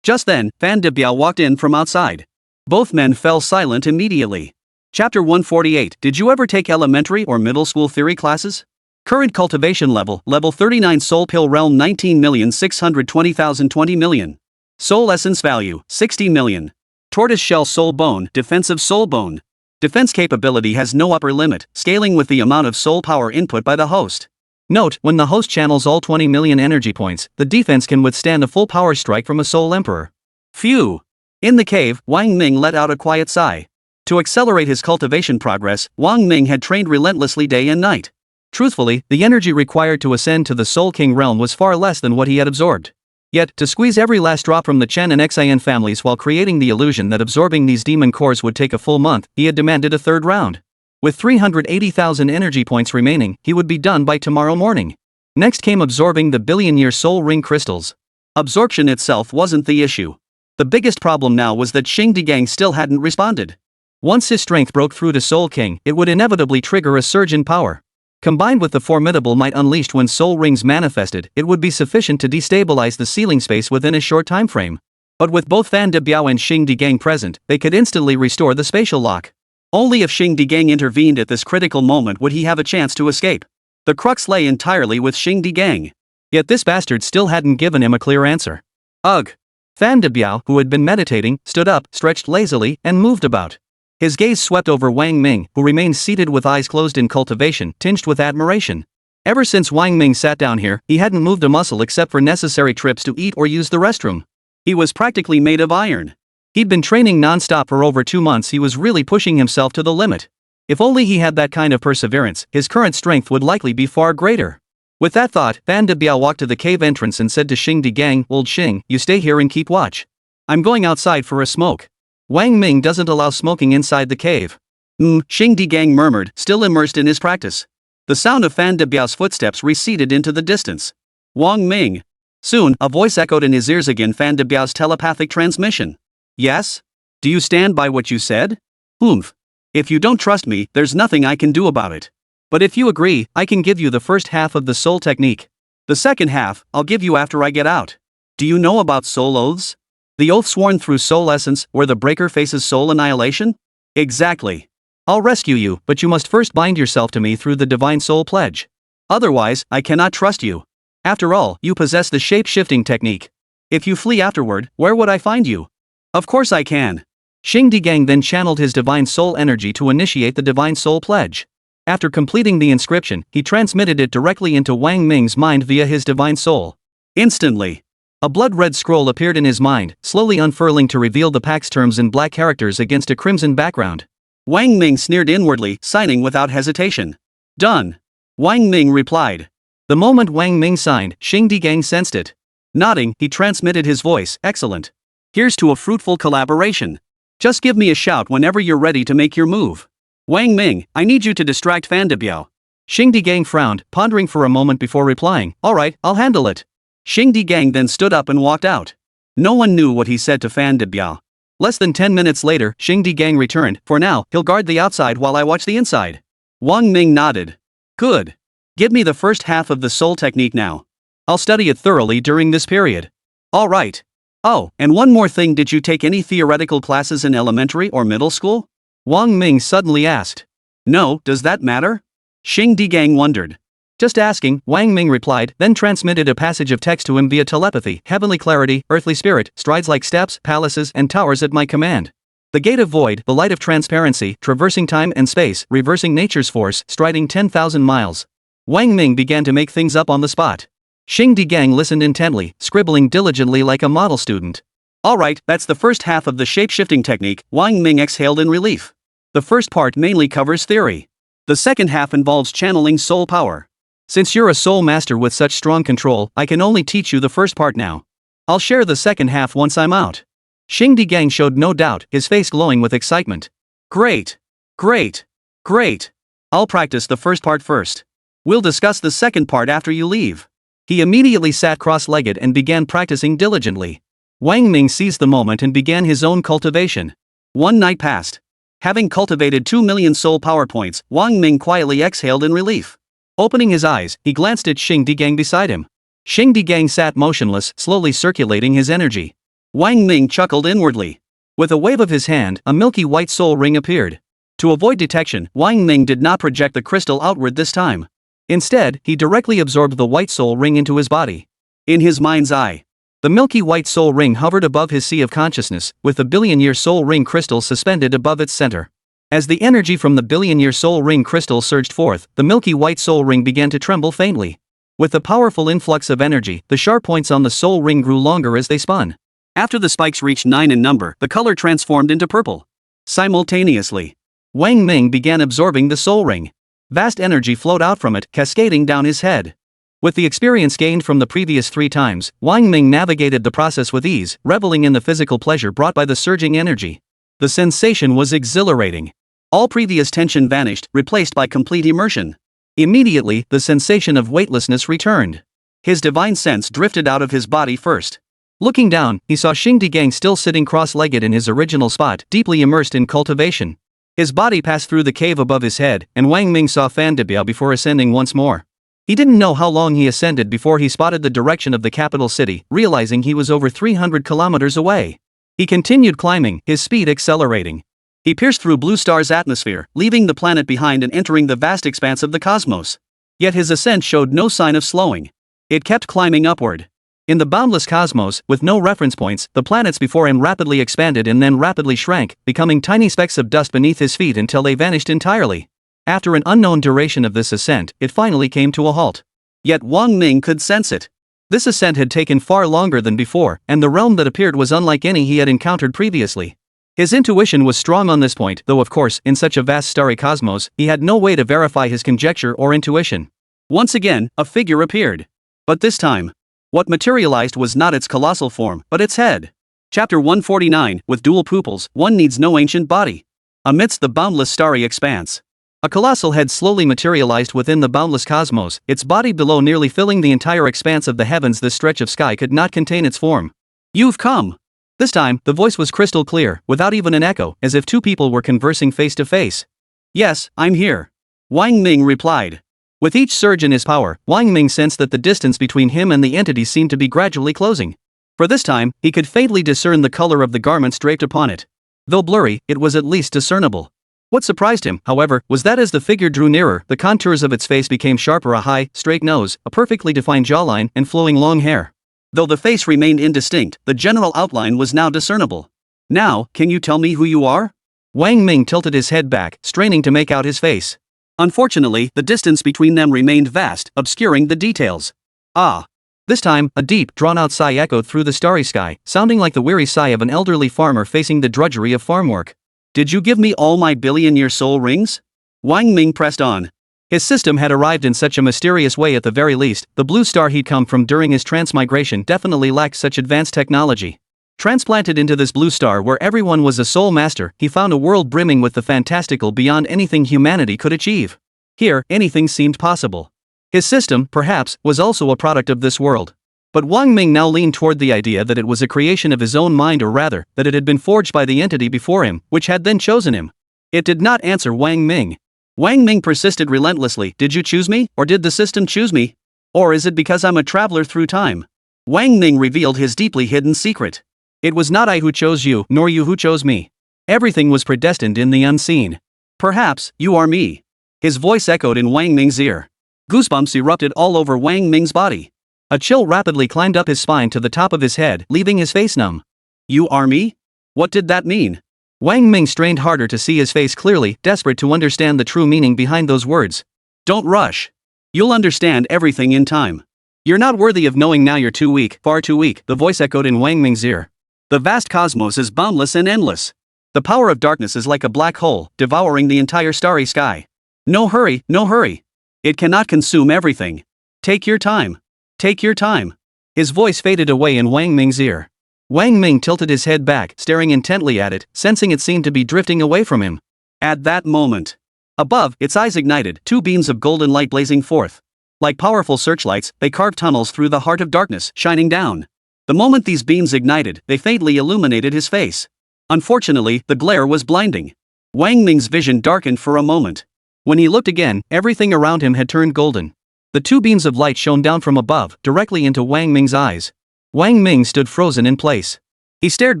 Just then, Fan Debiao walked in from outside. Both men fell silent immediately. Chapter 148. Did you ever take elementary or middle school theory classes? Current cultivation level, level 39, soul pill realm 19,620,000, 20 million. Soul essence value, 60 million. Tortoise shell soul bone, defensive soul bone. Defense capability has no upper limit, scaling with the amount of soul power input by the host. Note, when the host channels all 20 million energy points, the defense can withstand a full power strike from a soul emperor. Phew! In the cave, Wang Ming let out a quiet sigh. To accelerate his cultivation progress, Wang Ming had trained relentlessly day and night. Truthfully, the energy required to ascend to the Soul King realm was far less than what he had absorbed. Yet, to squeeze every last drop from the Chen and Xin families while creating the illusion that absorbing these demon cores would take a full month, he had demanded a third round. With 380,000 energy points remaining, he would be done by tomorrow morning. Next came absorbing the billion-year soul ring crystals. Absorption itself wasn't the issue. The biggest problem now was that Xingdi Gang still hadn't responded. Once his strength broke through to Soul King, it would inevitably trigger a surge in power. Combined with the formidable might unleashed when soul rings manifested, it would be sufficient to destabilize the ceiling space within a short time frame. But with both Fan Debiao and Xingdi Gang present, they could instantly restore the spatial lock. Only if Xingdi Gang intervened at this critical moment would he have a chance to escape. The crux lay entirely with Xingdi Gang. Yet this bastard still hadn't given him a clear answer. Ugh! Fan Debiao, who had been meditating, stood up, stretched lazily, and moved about. His gaze swept over Wang Ming, who remained seated with eyes closed in cultivation, tinged with admiration. Ever since Wang Ming sat down here, he hadn't moved a muscle except for necessary trips to eat or use the restroom. He was practically made of iron. He'd been training non-stop for over 2 months, he was really pushing himself to the limit. If only he had that kind of perseverance, his current strength would likely be far greater. With that thought, Fan De Biao walked to the cave entrance and said to Xing Di Gang, "Old Xing, you stay here and keep watch. I'm going outside for a smoke. Wang Ming doesn't allow smoking inside the cave." Xing Di Gang murmured, still immersed in his practice. The sound of Fan De Biao's footsteps receded into the distance. Wang Ming. Soon, a voice echoed in his ears again, Fan De Biao's telepathic transmission. "Yes? Do you stand by what you said?" "Oomph. If you don't trust me, there's nothing I can do about it. But if you agree, I can give you the first half of the soul technique. The second half, I'll give you after I get out. Do you know about soul oaths? The oath sworn through soul essence, where the breaker faces soul annihilation?" "Exactly. I'll rescue you, but you must first bind yourself to me through the divine soul pledge. Otherwise, I cannot trust you. After all, you possess the shape-shifting technique. If you flee afterward, where would I find you?" "Of course I can." Xing Di Gang then channeled his divine soul energy to initiate the divine soul pledge. After completing the inscription, he transmitted it directly into Wang Ming's mind via his divine soul. Instantly, a blood-red scroll appeared in his mind, slowly unfurling to reveal the pact's terms in black characters against a crimson background. Wang Ming sneered inwardly, signing without hesitation. "Done." Wang Ming replied. The moment Wang Ming signed, Xing Di Gang sensed it. Nodding, he transmitted his voice, "Excellent. Here's to a fruitful collaboration. Just give me a shout whenever you're ready to make your move. Wang Ming, I need you to distract Fan De Biao." Xing Di Gang frowned, pondering for a moment before replying, "Alright, I'll handle it." Xing Di Gang then stood up and walked out. No one knew what he said to Fan De Biao. Less than 10 minutes later, Xing Di Gang returned. "For now, he'll guard the outside while I watch the inside." Wang Ming nodded. "Good. Give me the first half of the soul technique now. I'll study it thoroughly during this period." "Alright. Oh, and one more thing, did you take any theoretical classes in elementary or middle school?" Wang Ming suddenly asked. "No, does that matter?" Xing Di Gang wondered. "Just asking," Wang Ming replied, then transmitted a passage of text to him via telepathy. "Heavenly clarity, earthly spirit, strides like steps, palaces, and towers at my command. The gate of void, the light of transparency, traversing time and space, reversing nature's force, striding 10,000 miles. Wang Ming began to make things up on the spot. Xing Di Gang listened intently, scribbling diligently like a model student. "Alright, that's the first half of the shape-shifting technique," Wang Ming exhaled in relief. "The first part mainly covers theory. The second half involves channeling soul power. Since you're a soul master with such strong control, I can only teach you the first part now. I'll share the second half once I'm out." Xing Di Gang showed no doubt, his face glowing with excitement. "Great! Great! Great! I'll practice the first part first. We'll discuss the second part after you leave." He immediately sat cross-legged and began practicing diligently. Wang Ming seized the moment and began his own cultivation. One night passed. Having cultivated 2 million soul power points, Wang Ming quietly exhaled in relief. Opening his eyes, he glanced at Xing Di Gang beside him. Xing Di Gang sat motionless, slowly circulating his energy. Wang Ming chuckled inwardly. With a wave of his hand, a milky white soul ring appeared. To avoid detection, Wang Ming did not project the crystal outward this time. Instead, he directly absorbed the white soul ring into his body. In his mind's eye, the milky white soul ring hovered above his sea of consciousness, with the billion-year soul ring crystal suspended above its center. As the energy from the billion-year soul ring crystal surged forth, the milky white soul ring began to tremble faintly. With the powerful influx of energy, the sharp points on the soul ring grew longer as they spun. After the spikes reached 9 in number, the color transformed into purple. Simultaneously, Wang Ming began absorbing the soul ring. Vast energy flowed out from it, cascading down his head. With the experience gained from the previous 3 times, Wang Ming navigated the process with ease, reveling in the physical pleasure brought by the surging energy. The sensation was exhilarating. All previous tension vanished, replaced by complete immersion. Immediately, the sensation of weightlessness returned. His divine sense drifted out of his body first. Looking down, he saw Xing Di Gang still sitting cross-legged in his original spot, deeply immersed in cultivation. His body passed through the cave above his head, and Wang Ming saw Fan De Biao before ascending once more. He didn't know how long he ascended before he spotted the direction of the capital city, realizing he was over 300 kilometers away. He continued climbing, his speed accelerating. He pierced through Blue Star's atmosphere, leaving the planet behind and entering the vast expanse of the cosmos. Yet his ascent showed no sign of slowing. It kept climbing upward. In the boundless cosmos, with no reference points, the planets before him rapidly expanded and then rapidly shrank, becoming tiny specks of dust beneath his feet until they vanished entirely. After an unknown duration of this ascent, it finally came to a halt. Yet Wang Ming could sense it. This ascent had taken far longer than before, and the realm that appeared was unlike any he had encountered previously. His intuition was strong on this point, though of course, in such a vast starry cosmos, he had no way to verify his conjecture or intuition. Once again, a figure appeared. But this time, what materialized was not its colossal form, but its head. Chapter 149, with dual pupils, one needs no ancient body. Amidst the boundless starry expanse, a colossal head slowly materialized within the boundless cosmos, its body below nearly filling the entire expanse of the heavens. This stretch of sky could not contain its form. "You've come." This time, the voice was crystal clear, without even an echo, as if two people were conversing face to face. "Yes, I'm here," Wang Ming replied. With each surge in his power, Wang Ming sensed that the distance between him and the entity seemed to be gradually closing. For this time, he could faintly discern the color of the garments draped upon it. Though blurry, it was at least discernible. What surprised him, however, was that as the figure drew nearer, the contours of its face became sharper: a high, straight nose, a perfectly defined jawline, and flowing long hair. Though the face remained indistinct, the general outline was now discernible. "Now, can you tell me who you are?" Wang Ming tilted his head back, straining to make out his face. Unfortunately, the distance between them remained vast, obscuring the details. "Ah." This time, a deep, drawn-out sigh echoed through the starry sky, sounding like the weary sigh of an elderly farmer facing the drudgery of farm work. "Did you give me all my billion-year soul rings?" Wang Ming pressed on. His system had arrived in such a mysterious way. At the very least, the blue star he'd come from during his transmigration definitely lacked such advanced technology. Transplanted into this blue star where everyone was a soul master, he found a world brimming with the fantastical beyond anything humanity could achieve. Here, anything seemed possible. His system, perhaps, was also a product of this world. But Wang Ming now leaned toward the idea that it was a creation of his own mind, or rather, that it had been forged by the entity before him, which had then chosen him. It did not answer Wang Ming. Wang Ming persisted relentlessly. "Did you choose me, or did the system choose me? Or is it because I'm a traveler through time?" Wang Ming revealed his deeply hidden secret. "It was not I who chose you, nor you who chose me. Everything was predestined in the unseen. Perhaps, you are me." His voice echoed in Wang Ming's ear. Goosebumps erupted all over Wang Ming's body. A chill rapidly climbed up his spine to the top of his head, leaving his face numb. "You are me?" What did that mean? Wang Ming strained harder to see his face clearly, desperate to understand the true meaning behind those words. "Don't rush. You'll understand everything in time. You're not worthy of knowing now. You're too weak, far too weak," the voice echoed in Wang Ming's ear. "The vast cosmos is boundless and endless. The power of darkness is like a black hole, devouring the entire starry sky. No hurry, no hurry. It cannot consume everything. Take your time. Take your time." His voice faded away in Wang Ming's ear. Wang Ming tilted his head back, staring intently at it, sensing it seemed to be drifting away from him. At that moment, above, its eyes ignited, two beams of golden light blazing forth. Like powerful searchlights, they carved tunnels through the heart of darkness, shining down. The moment these beams ignited, they faintly illuminated his face. Unfortunately, the glare was blinding. Wang Ming's vision darkened for a moment. When he looked again, everything around him had turned golden. The two beams of light shone down from above, directly into Wang Ming's eyes. Wang Ming stood frozen in place. He stared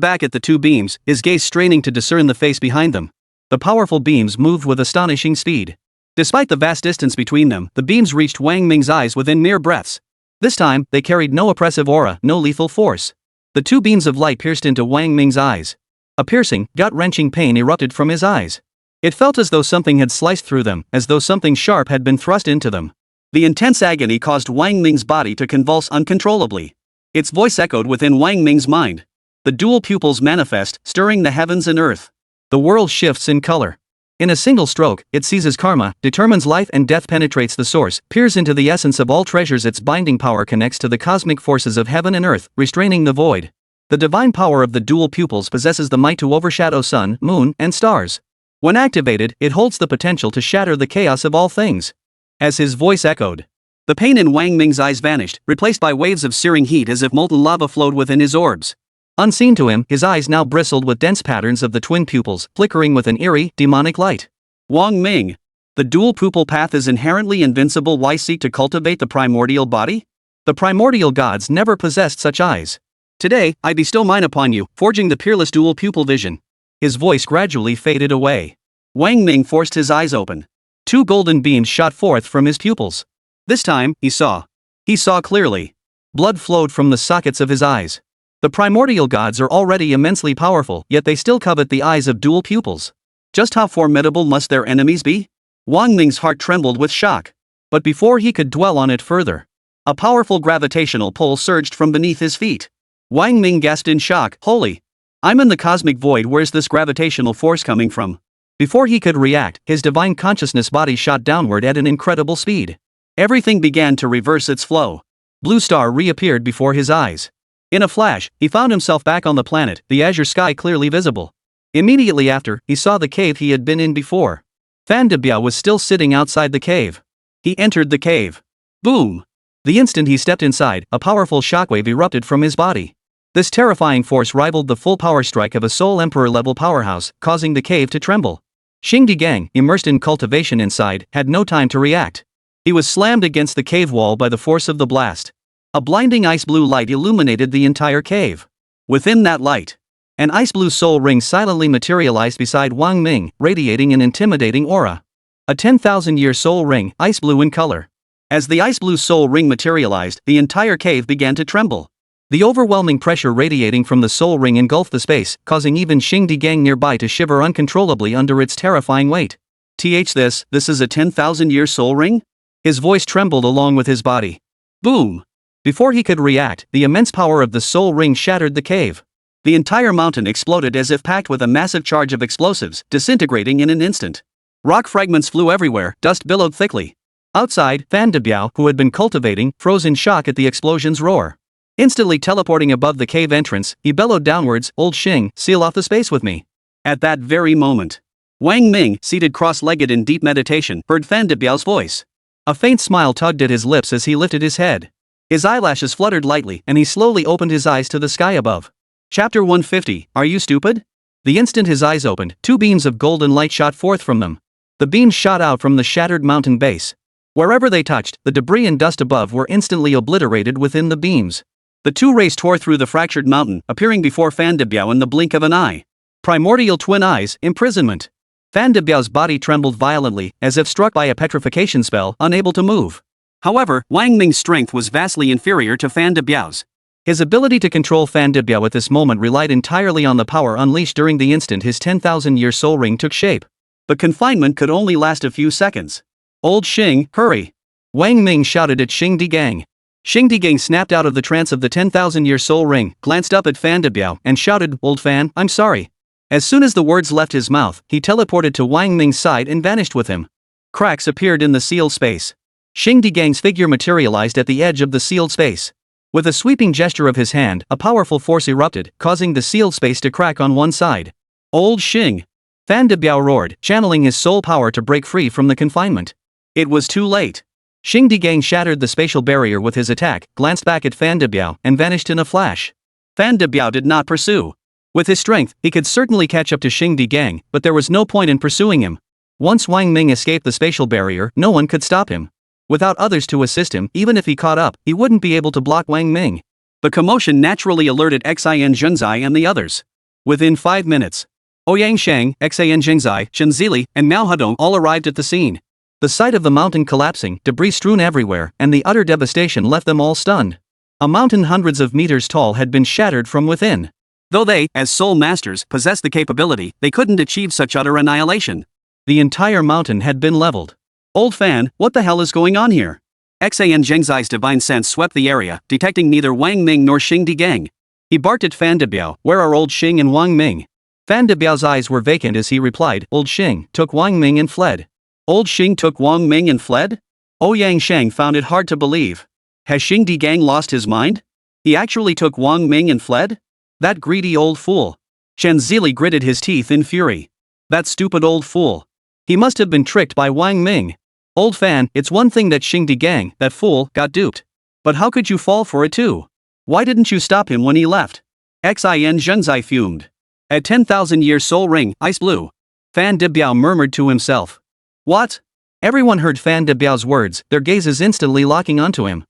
back at the two beams, his gaze straining to discern the face behind them. The powerful beams moved with astonishing speed. Despite the vast distance between them, the beams reached Wang Ming's eyes within mere breaths. This time, they carried no oppressive aura, no lethal force. The two beams of light pierced into Wang Ming's eyes. A piercing, gut-wrenching pain erupted from his eyes. It felt as though something had sliced through them, as though something sharp had been thrust into them. The intense agony caused Wang Ming's body to convulse uncontrollably. Its voice echoed within Wang Ming's mind. The dual pupils manifest, stirring the heavens and earth. The world shifts in color. In a single stroke, it seizes karma, determines life and death, penetrates the source, peers into the essence of all treasures. Its binding power connects to the cosmic forces of heaven and earth, restraining the void. The divine power of the dual pupils possesses the might to overshadow sun, moon, and stars. When activated, it holds the potential to shatter the chaos of all things. As his voice echoed, the pain in Wang Ming's eyes vanished, replaced by waves of searing heat as if molten lava flowed within his orbs. Unseen to him, his eyes now bristled with dense patterns of the twin pupils, flickering with an eerie, demonic light. Wang Ming, the dual pupil path is inherently invincible. Why seek to cultivate the primordial body? The primordial gods never possessed such eyes. Today, I bestow mine upon you, forging the peerless dual pupil vision. His voice gradually faded away. Wang Ming forced his eyes open. Two golden beams shot forth from his pupils. This time, he saw. He saw clearly. Blood flowed from the sockets of his eyes. The primordial gods are already immensely powerful, yet they still covet the eyes of dual pupils. Just how formidable must their enemies be? Wang Ming's heart trembled with shock. But before he could dwell on it further, a powerful gravitational pull surged from beneath his feet. Wang Ming gasped in shock. Holy! I'm in the cosmic void, where's this gravitational force coming from? Before he could react, his divine consciousness body shot downward at an incredible speed. Everything began to reverse its flow. Blue star reappeared before his eyes. In a flash, he found himself back on the planet, the azure sky clearly visible. Immediately after, he saw the cave he had been in before. Fan Debiao was still sitting outside the cave. He entered the cave. Boom! The instant he stepped inside, a powerful shockwave erupted from his body. This terrifying force rivaled the full power strike of a Soul Emperor-level powerhouse, causing the cave to tremble. Xingdi Gang, immersed in cultivation inside, had no time to react. He was slammed against the cave wall by the force of the blast. A blinding ice blue light illuminated the entire cave. Within that light, an ice blue soul ring silently materialized beside Wang Ming, radiating an intimidating aura. A 10,000-year soul ring, ice blue in color. As the ice blue soul ring materialized, the entire cave began to tremble. The overwhelming pressure radiating from the soul ring engulfed the space, causing even Xingdi Gang nearby to shiver uncontrollably under its terrifying weight. This is a 10,000-year soul ring? His voice trembled along with his body. Boom! Before he could react, the immense power of the soul ring shattered the cave. The entire mountain exploded as if packed with a massive charge of explosives, disintegrating in an instant. Rock fragments flew everywhere, dust billowed thickly. Outside, Fan Debiao, who had been cultivating, froze in shock at the explosion's roar. Instantly teleporting above the cave entrance, he bellowed downwards, "Old Xing, seal off the space with me." At that very moment, Wang Ming, seated cross-legged in deep meditation, heard Fan Debiao's voice. A faint smile tugged at his lips as he lifted his head. His eyelashes fluttered lightly, and he slowly opened his eyes to the sky above. Chapter 150, Are You Stupid? The instant his eyes opened, two beams of golden light shot forth from them. The beams shot out from the shattered mountain base. Wherever they touched, the debris and dust above were instantly obliterated within the beams. The two rays tore through the fractured mountain, appearing before Fan Debiao in the blink of an eye. Primordial twin eyes, imprisonment. Fan Debiao's body trembled violently, as if struck by a petrification spell, unable to move. However, Wang Ming's strength was vastly inferior to Fan Debiao's. His ability to control Fan Debiao at this moment relied entirely on the power unleashed during the instant his 10,000-year soul ring took shape. But confinement could only last a few seconds. "Old Xing, hurry!" Wang Ming shouted at Xingdi Gang. Xingdi Gang snapped out of the trance of the 10,000-year soul ring, glanced up at Fan Debiao, and shouted, "Old Fan, I'm sorry." As soon as the words left his mouth, he teleported to Wang Ming's side and vanished with him. Cracks appeared in the sealed space. Xingdi Gang's figure materialized at the edge of the sealed space. With a sweeping gesture of his hand, a powerful force erupted, causing the sealed space to crack on one side. "Old Xing!" Fan Debiao roared, channeling his soul power to break free from the confinement. It was too late. Xingdi Gang shattered the spatial barrier with his attack, glanced back at Fan Debiao, and vanished in a flash. Fan Debiao did not pursue. With his strength, he could certainly catch up to Xingdi Gang, but there was no point in pursuing him. Once Wang Ming escaped the spatial barrier, no one could stop him. Without others to assist him, even if he caught up, he wouldn't be able to block Wang Ming. The commotion naturally alerted Xin Zhenzai and the others. Within 5 minutes, Ouyang Shang, Xin Zhenzai, Chen Zili, and Miao Hedong all arrived at the scene. The sight of the mountain collapsing, debris strewn everywhere, and the utter devastation left them all stunned. A mountain hundreds of meters tall had been shattered from within. Though they, as soul masters, possessed the capability, they couldn't achieve such utter annihilation. The entire mountain had been leveled. "Old Fan, what the hell is going on here?" Xin Zhengzai's divine sense swept the area, detecting neither Wang Ming nor Xingdi Gang. He barked at Fan Debiao, "Where are Old Xing and Wang Ming?" Fan Debiao's eyes were vacant as he replied, "Old Xing took Wang Ming and fled." "Old Xing took Wang Ming and fled?" Ouyang Shang found it hard to believe. Has Xingdi Gang lost his mind? He actually took Wang Ming and fled? That greedy old fool. Chen Zili gritted his teeth in fury. That stupid old fool. He must have been tricked by Wang Ming. "Old Fan, it's one thing that Xingdi Gang, that fool, got duped. But how could you fall for it too? Why didn't you stop him when he left?" Xin Zhenzai fumed. "At 10,000-year soul ring, ice blue." Fan Debiao murmured to himself. "What?" Everyone heard Fan Debiao's words, their gazes instantly locking onto him.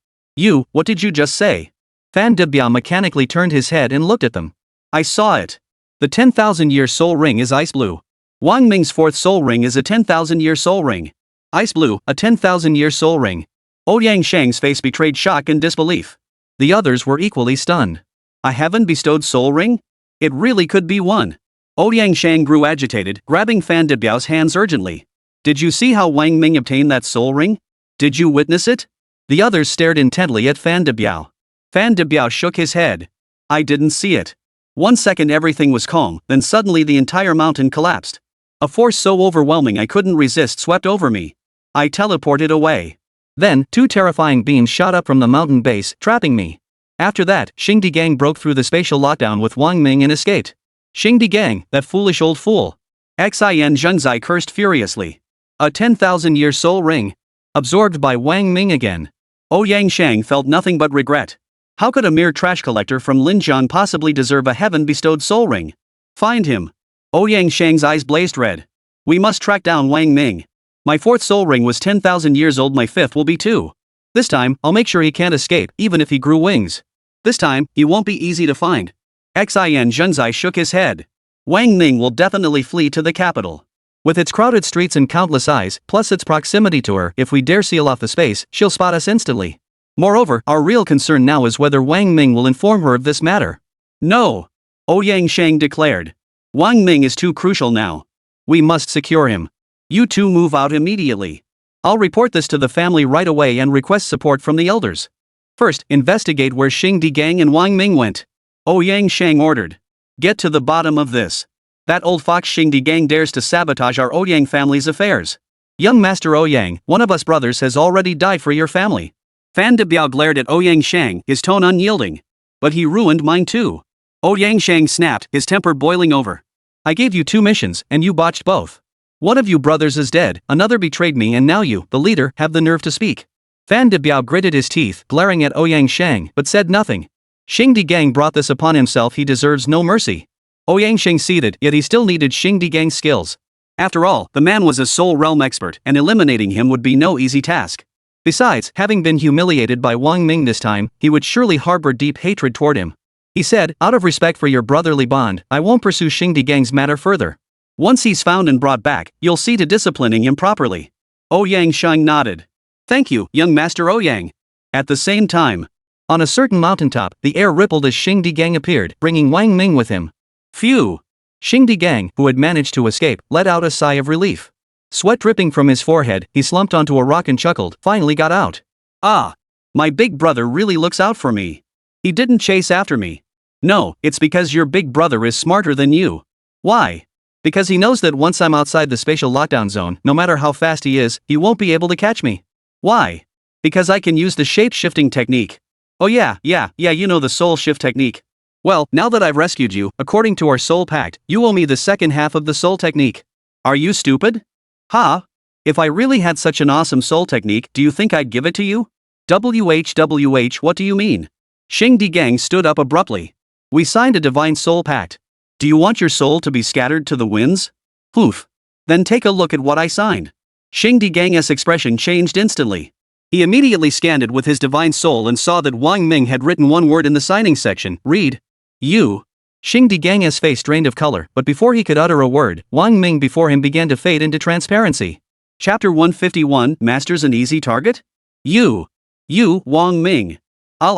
What did you just say?" Fan Debiao mechanically turned his head and looked at them. "I saw it. The 10,000-year soul ring is ice blue. Wang Ming's 4th soul ring is a 10,000-year soul ring. Ice blue, a 10,000-year soul ring." Ouyang Shang's face betrayed shock and disbelief. The others were equally stunned. "A heaven-bestowed soul ring? It really could be one." Ouyang Shang grew agitated, grabbing Fan Debiao's hands urgently. "Did you see how Wang Ming obtained that soul ring? Did you witness it?" The others stared intently at Fan Debiao. Fan Debiao shook his head. "I didn't see it. 1 second everything was calm, then suddenly the entire mountain collapsed. A force so overwhelming I couldn't resist swept over me. I teleported away. Then, 2 terrifying beams shot up from the mountain base, trapping me. After that, Xingdi Gang broke through the spatial lockdown with Wang Ming and escaped. Xingdi Gang, that foolish old fool. Xin Zhengzai cursed furiously. A 10,000-year soul ring. Absorbed by Wang Ming again. Ouyang Shang felt nothing but regret. How could a mere trash collector from Linjiang possibly deserve a heaven-bestowed soul ring? Find him. Ouyang Shang's eyes blazed red. We must track down Wang Ming. My 4th soul ring was 10,000 years old, my 5th will be too. This time, I'll make sure he can't escape, even if he grew wings. This time, he won't be easy to find. Xin Zhenzai shook his head. Wang Ming will definitely flee to the capital. With its crowded streets and countless eyes, plus its proximity to her, if we dare seal off the space, she'll spot us instantly. Moreover, our real concern now is whether Wang Ming will inform her of this matter. No. Ouyang Shang declared. Wang Ming is too crucial now. We must secure him. You 2 move out immediately. I'll report this to the family right away and request support from the elders. First, investigate where Xingdi Gang and Wang Ming went. Ouyang Shang ordered. Get to the bottom of this. That old fox Xingdi Gang dares to sabotage our Ouyang family's affairs. Young Master Ouyang, one of us brothers has already died for your family. Fan De Biao glared at Ouyang Shang, his tone unyielding. But he ruined mine too. Ouyang Shang snapped, his temper boiling over. I gave you 2 missions, and you botched both. One of you brothers is dead, another betrayed me, and now you, the leader, have the nerve to speak. Fan De Biao gritted his teeth, glaring at Ouyang Shang, but said nothing. Xingdi Gang brought this upon himself, he deserves no mercy. Ouyang Shang ceded, yet he still needed Xingdi Gang's skills. After all, the man was a soul realm expert, and eliminating him would be no easy task. Besides, having been humiliated by Wang Ming this time, he would surely harbor deep hatred toward him. He said, out of respect for your brotherly bond, I won't pursue Xingdi Gang's matter further. Once he's found and brought back, you'll see to disciplining him properly. Ouyang Shang nodded. Thank you, young Master Ouyang. At the same time, on a certain mountaintop, the air rippled as Xingdi Gang appeared, bringing Wang Ming with him. Phew! Xingdi Gang, who had managed to escape, let out a sigh of relief. Sweat dripping from his forehead, he slumped onto a rock and chuckled, finally got out. Ah! My big brother really looks out for me. He didn't chase after me. No, it's because your big brother is smarter than you. Why? Because he knows that once I'm outside the spatial lockdown zone, no matter how fast he is, he won't be able to catch me. Why? Because I can use the shape-shifting technique. Oh yeah, you know the soul shift technique. Well, now that I've rescued you, according to our soul pact, you owe me the second half of the soul technique. Are you stupid? Ha! If I really had such an awesome soul technique, do you think I'd give it to you? WH, what do you mean? Xingdi Gang stood up abruptly. We signed a divine soul pact. Do you want your soul to be scattered to the winds? Poof. Then take a look at what I signed. Xingdi Gang's expression changed instantly. He immediately scanned it with his divine soul and saw that Wang Ming had written one word in the signing section, read. You. Xingdi Gang's face drained of color, but before he could utter a word, Wang Ming before him began to fade into transparency. Chapter 151, Masters an Easy Target? You, Wang Ming. I'll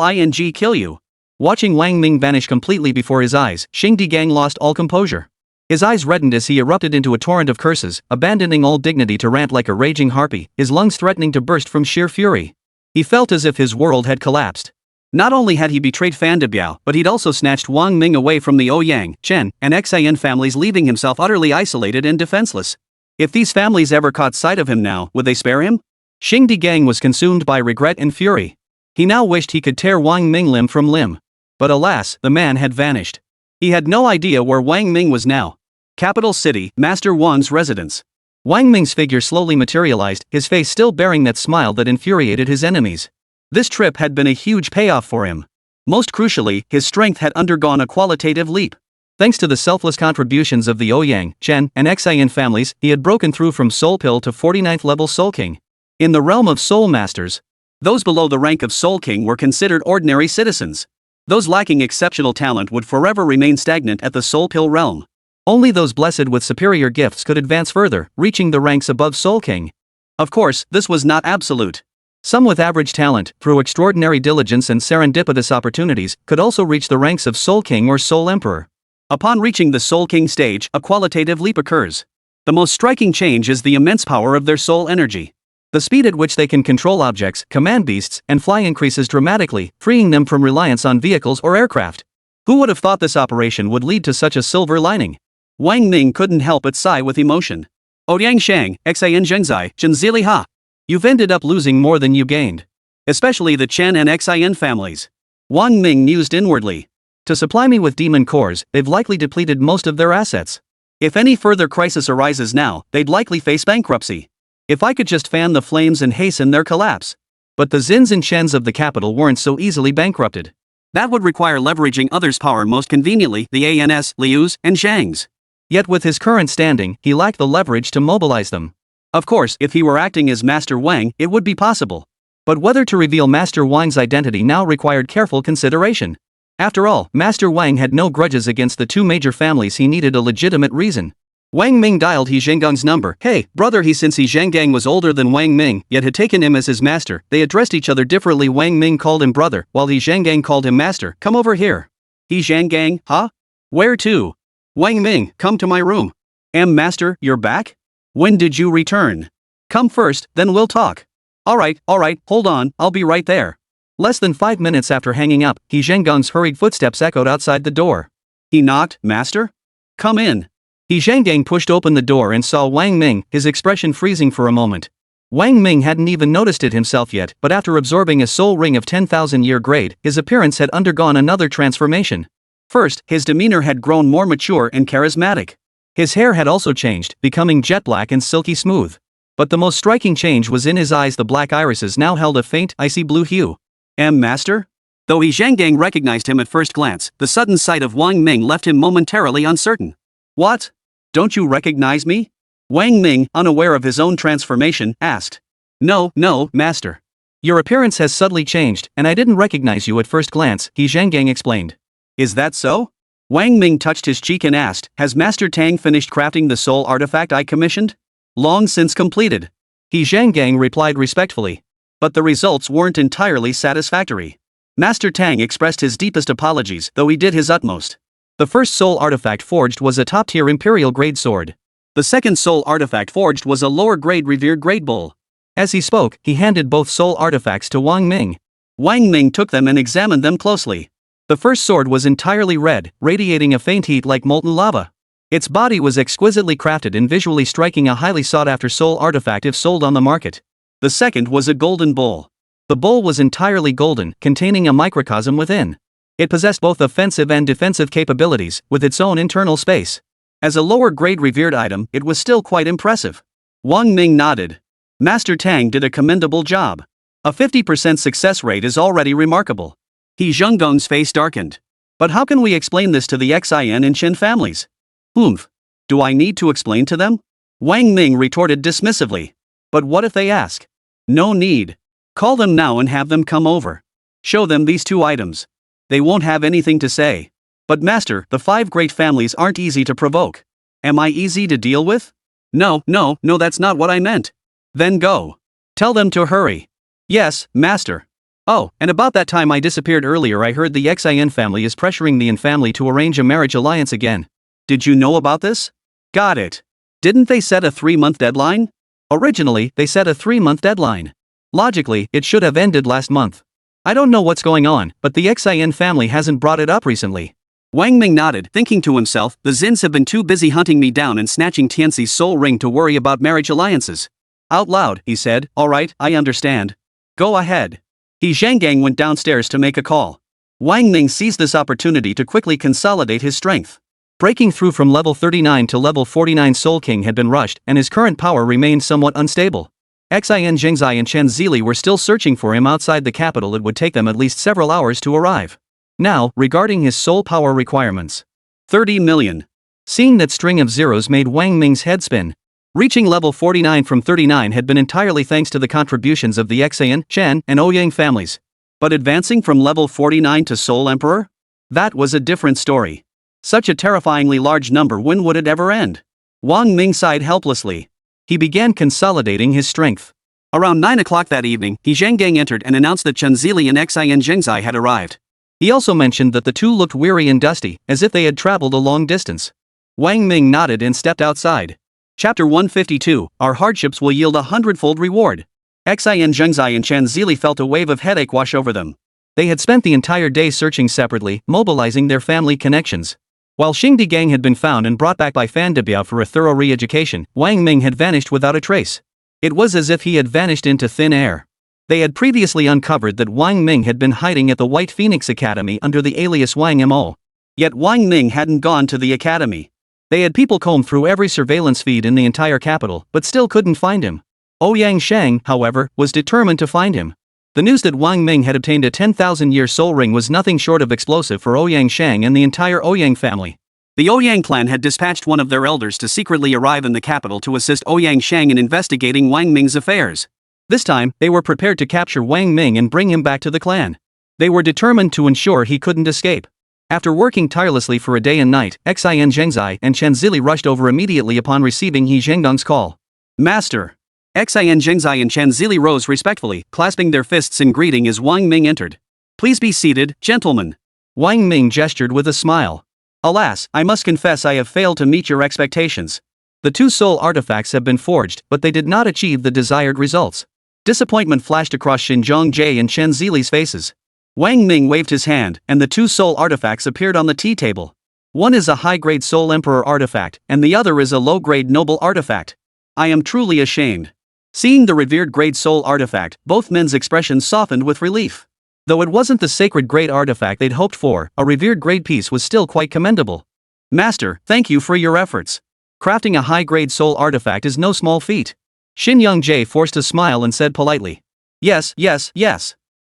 kill you. Watching Wang Ming vanish completely before his eyes, Xingdi Gang lost all composure. His eyes reddened as he erupted into a torrent of curses, abandoning all dignity to rant like a raging harpy, his lungs threatening to burst from sheer fury. He felt as if his world had collapsed. Not only had he betrayed Fan De Biao, but he'd also snatched Wang Ming away from the Ouyang, Chen, and Xin families, leaving himself utterly isolated and defenseless. If these families ever caught sight of him now, would they spare him? Xingdi Gang was consumed by regret and fury. He now wished he could tear Wang Ming limb from limb. But alas, the man had vanished. He had no idea where Wang Ming was now. Capital City, Master Wang's residence. Wang Ming's figure slowly materialized, his face still bearing that smile that infuriated his enemies. This trip had been a huge payoff for him. Most crucially, his strength had undergone a qualitative leap. Thanks to the selfless contributions of the Ouyang, Chen, and Xin families, he had broken through from Soul Pill to 49th level Soul King. In the realm of Soul Masters, those below the rank of Soul King were considered ordinary citizens. Those lacking exceptional talent would forever remain stagnant at the Soul Pill realm. Only those blessed with superior gifts could advance further, reaching the ranks above Soul King. Of course, this was not absolute. Some with average talent, through extraordinary diligence and serendipitous opportunities, could also reach the ranks of Soul King or Soul Emperor. Upon reaching the Soul King stage, a qualitative leap occurs. The most striking change is the immense power of their soul energy. The speed at which they can control objects, command beasts, and fly increases dramatically, freeing them from reliance on vehicles or aircraft. Who would have thought this operation would lead to such a silver lining? Wang Ming couldn't help but sigh with emotion. Ouyang Shang, Xian Zhengzai, Zhenzili Ha. You've ended up losing more than you gained. Especially the Chen and Xian families. Wang Ming mused inwardly. To supply me with demon cores, they've likely depleted most of their assets. If any further crisis arises now, they'd likely face bankruptcy. If I could just fan the flames and hasten their collapse. But the Zins and Chens of the capital weren't so easily bankrupted. That would require leveraging others' power, most conveniently the ANS, Liu's, and Zhang's. Yet with his current standing, he lacked the leverage to mobilize them. Of course, if he were acting as Master Wang, it would be possible. But whether to reveal Master Wang's identity now required careful consideration. After all, Master Wang had no grudges against the two major families. He needed a legitimate reason. Wang Ming dialed He Zhenggang's number. Hey, brother. Since He Zhenggang was older than Wang Ming, yet had taken him as his master, they addressed each other differently. Wang Ming called him brother, while He Zhenggang called him master. Come over here. He Zhenggang, huh? Where to? Wang Ming, come to my room. Master, you're back? When did you return? Come first, then we'll talk. Alright, hold on, I'll be right there. Less than 5 minutes after hanging up, He Zhenggang's hurried footsteps echoed outside the door. He knocked. Master? Come in. He Zhenggang pushed open the door and saw Wang Ming, his expression freezing for a moment. Wang Ming hadn't even noticed it himself yet, but after absorbing a soul ring of 10,000-year grade, his appearance had undergone another transformation. First, his demeanor had grown more mature and charismatic. His hair had also changed, becoming jet black and silky smooth. But the most striking change was in his eyes. The black irises now held a faint, icy blue hue. Master? Though He Zhenggang recognized him at first glance, the sudden sight of Wang Ming left him momentarily uncertain. What? Don't you recognize me? Wang Ming, unaware of his own transformation, asked. No, master. Your appearance has subtly changed, and I didn't recognize you at first glance, He Zhenggang explained. Is that so? Wang Ming touched his cheek and asked, has Master Tang finished crafting the soul artifact I commissioned? Long since completed. He Zhenggang replied respectfully. But the results weren't entirely satisfactory. Master Tang expressed his deepest apologies, though he did his utmost. The first soul artifact forged was a top-tier imperial-grade sword. The second soul artifact forged was a lower-grade revered grade bull. As he spoke, he handed both soul artifacts to Wang Ming. Wang Ming took them and examined them closely. The first sword was entirely red, radiating a faint heat like molten lava. Its body was exquisitely crafted and visually striking, a highly sought-after soul artifact if sold on the market. The second was a golden bull. The bull was entirely golden, containing a microcosm within. It possessed both offensive and defensive capabilities, with its own internal space. As a lower-grade revered item, it was still quite impressive. Wang Ming nodded. Master Tang did a commendable job. A 50% success rate is already remarkable. He Zhenggang's face darkened. But how can we explain this to the Xian and Chen families? Do I need to explain to them? Wang Ming retorted dismissively. But what if they ask? No need. Call them now and have them come over. Show them these two items. They won't have anything to say. But master, the 5 great families aren't easy to provoke. Am I easy to deal with? No, that's not what I meant. Then go. Tell them to hurry. Yes, master. Oh, and about that time I disappeared earlier, I heard the Xian family is pressuring the Yin family to arrange a marriage alliance again. Did you know about this? Got it. Didn't they set a 3-month deadline? Originally, they set a 3-month deadline. Logically, it should have ended last month. I don't know what's going on, but the Xian family hasn't brought it up recently. Wang Ming nodded, thinking to himself, the Zins have been too busy hunting me down and snatching Tianxi's soul ring to worry about marriage alliances. Out loud, he said, alright, I understand. Go ahead. He Zhenggang went downstairs to make a call. Wang Ming seized this opportunity to quickly consolidate his strength. Breaking through from level 39 to level 49, Soul King had been rushed, and his current power remained somewhat unstable. Xin Jingzai and Chen Zili were still searching for him outside the capital. It would take them at least several hours to arrive. Now, regarding his soul power requirements. 30 million. Seeing that string of zeros made Wang Ming's head spin. Reaching level 49 from 39 had been entirely thanks to the contributions of the Xian, Chen, and Ouyang families. But advancing from level 49 to Soul Emperor? That was a different story. Such a terrifyingly large number, when would it ever end? Wang Ming sighed helplessly. He began consolidating his strength. Around 9 o'clock that evening, He Zhenggang entered and announced that Chen Zili and Xian Jingzai had arrived. He also mentioned that the two looked weary and dusty, as if they had traveled a long distance. Wang Ming nodded and stepped outside. Chapter 152, Our hardships will yield a 100-fold reward. Xian Zhengzai and Chen Zili felt a wave of headache wash over them. They had spent the entire day searching separately, mobilizing their family connections. While Xingdi Gang had been found and brought back by Fan Debiao for a thorough re-education, Wang Ming had vanished without a trace. It was as if he had vanished into thin air. They had previously uncovered that Wang Ming had been hiding at the White Phoenix Academy under the alias Wang Mo. Yet Wang Ming hadn't gone to the academy. They had people comb through every surveillance feed in the entire capital, but still couldn't find him. Ouyang Shang, however, was determined to find him. The news that Wang Ming had obtained a 10,000-year soul ring was nothing short of explosive for Ouyang Shang and the entire Ouyang family. The Ouyang clan had dispatched one of their elders to secretly arrive in the capital to assist Ouyang Shang in investigating Wang Ming's affairs. This time, they were prepared to capture Wang Ming and bring him back to the clan. They were determined to ensure he couldn't escape. After working tirelessly for a day and night, Xin Zhengzai and Chen Zili rushed over immediately upon receiving He Zhengdong's call. Master! Xin Zhengzai and Chen Zili rose respectfully, clasping their fists in greeting as Wang Ming entered. Please be seated, gentlemen. Wang Ming gestured with a smile. Alas, I must confess I have failed to meet your expectations. The two soul artifacts have been forged, but they did not achieve the desired results. Disappointment flashed across Xinjiang Jie and Chen Zili's faces. Wang Ming waved his hand, and the two soul artifacts appeared on the tea table. One is a high-grade soul emperor artifact, and the other is a low-grade noble artifact. I am truly ashamed. Seeing the revered grade soul artifact, both men's expressions softened with relief. Though it wasn't the sacred grade artifact they'd hoped for, a revered grade piece was still quite commendable. Master, thank you for your efforts. Crafting a high-grade soul artifact is no small feat. Xinjiang Jie forced a smile and said politely. Yes.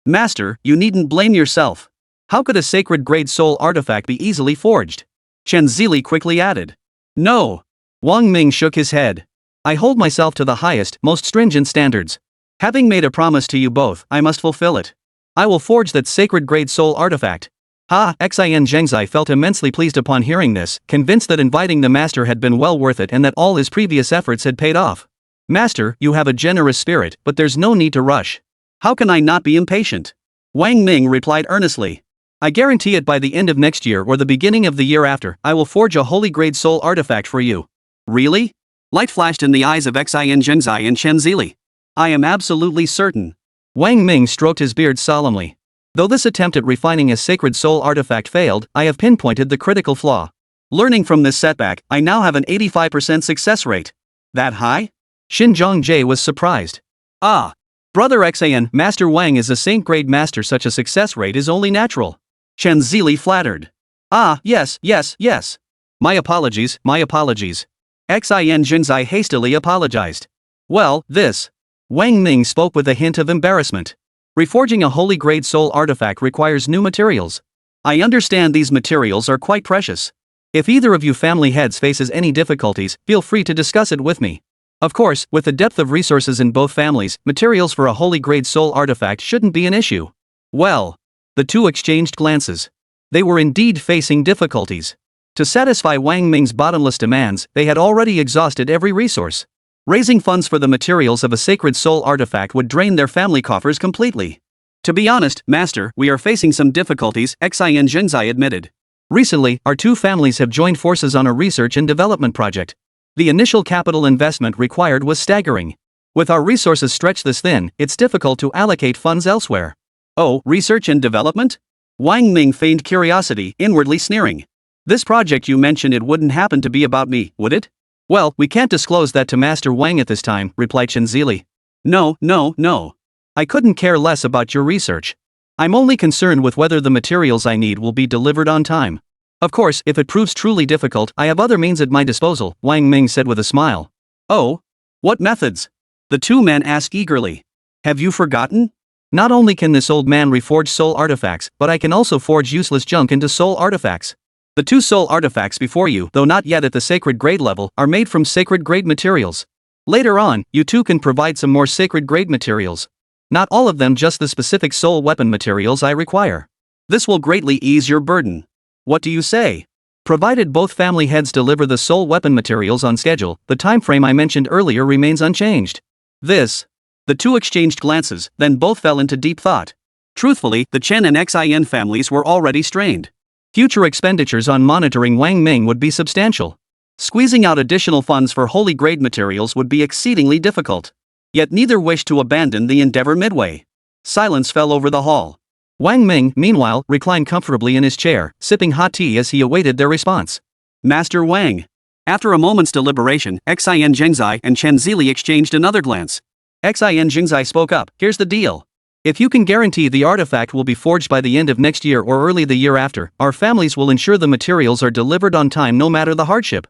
Master, you needn't blame yourself. How could a sacred grade soul artifact be easily forged? Chen Zili quickly added. No. Wang Ming shook his head. I hold myself to the highest, most stringent standards. Having made a promise to you both, I must fulfill it. I will forge that sacred grade soul artifact. Xin Zhengzai felt immensely pleased upon hearing this, convinced that inviting the master had been well worth it and that all his previous efforts had paid off. Master, you have a generous spirit, but there's no need to rush. How can I not be impatient? Wang Ming replied earnestly. I guarantee it by the end of next year or the beginning of the year after, I will forge a holy grade soul artifact for you. Really? Light flashed in the eyes of Xin Zhengzai and Chen Zili. I am absolutely certain. Wang Ming stroked his beard solemnly. Though this attempt at refining a sacred soul artifact failed, I have pinpointed the critical flaw. Learning from this setback, I now have an 85% success rate. That high? Xinjiang Jie was surprised. Brother Xin, Master Wang is a saint-grade master, such a success rate is only natural. Chen Zili flattered. Yes. My apologies. Xin Zhengzai hastily apologized. Well, this. Wang Ming spoke with a hint of embarrassment. Reforging a holy grade soul artifact requires new materials. I understand these materials are quite precious. If either of you family heads faces any difficulties, feel free to discuss it with me. Of course, with the depth of resources in both families, materials for a holy grade soul artifact shouldn't be an issue. Well. The two exchanged glances. They were indeed facing difficulties. To satisfy Wang Ming's bottomless demands, they had already exhausted every resource. Raising funds for the materials of a sacred soul artifact would drain their family coffers completely. To be honest, Master, we are facing some difficulties, Xin Zhengzai admitted. Recently, our two families have joined forces on a research and development project. The initial capital investment required was staggering. With our resources stretched this thin, it's difficult to allocate funds elsewhere. Oh, research and development? Wang Ming feigned curiosity, inwardly sneering. This project you mentioned, it wouldn't happen to be about me, would it? Well, we can't disclose that to Master Wang at this time, replied Chen Zili. No. I couldn't care less about your research. I'm only concerned with whether the materials I need will be delivered on time. Of course, if it proves truly difficult, I have other means at my disposal, Wang Ming said with a smile. Oh? What methods? The two men asked eagerly. Have you forgotten? Not only can this old man reforge soul artifacts, but I can also forge useless junk into soul artifacts. The two soul artifacts before you, though not yet at the sacred grade level, are made from sacred grade materials. Later on, you too can provide some more sacred grade materials. Not all of them, just the specific soul weapon materials I require. This will greatly ease your burden. What do you say? Provided both family heads deliver the soul weapon materials on schedule, the time frame I mentioned earlier remains unchanged. This. The two exchanged glances, then both fell into deep thought. Truthfully, the Chen and Xin families were already strained. Future expenditures on monitoring Wang Ming would be substantial. Squeezing out additional funds for holy grade materials would be exceedingly difficult. Yet neither wished to abandon the endeavor midway. Silence fell over the hall. Wang Ming, meanwhile, reclined comfortably in his chair, sipping hot tea as he awaited their response. Master Wang. After a moment's deliberation, Xin Zhengzai and Chen Zili exchanged another glance. Xin Zhengzai spoke up, here's the deal. If you can guarantee the artifact will be forged by the end of next year or early the year after, our families will ensure the materials are delivered on time no matter the hardship.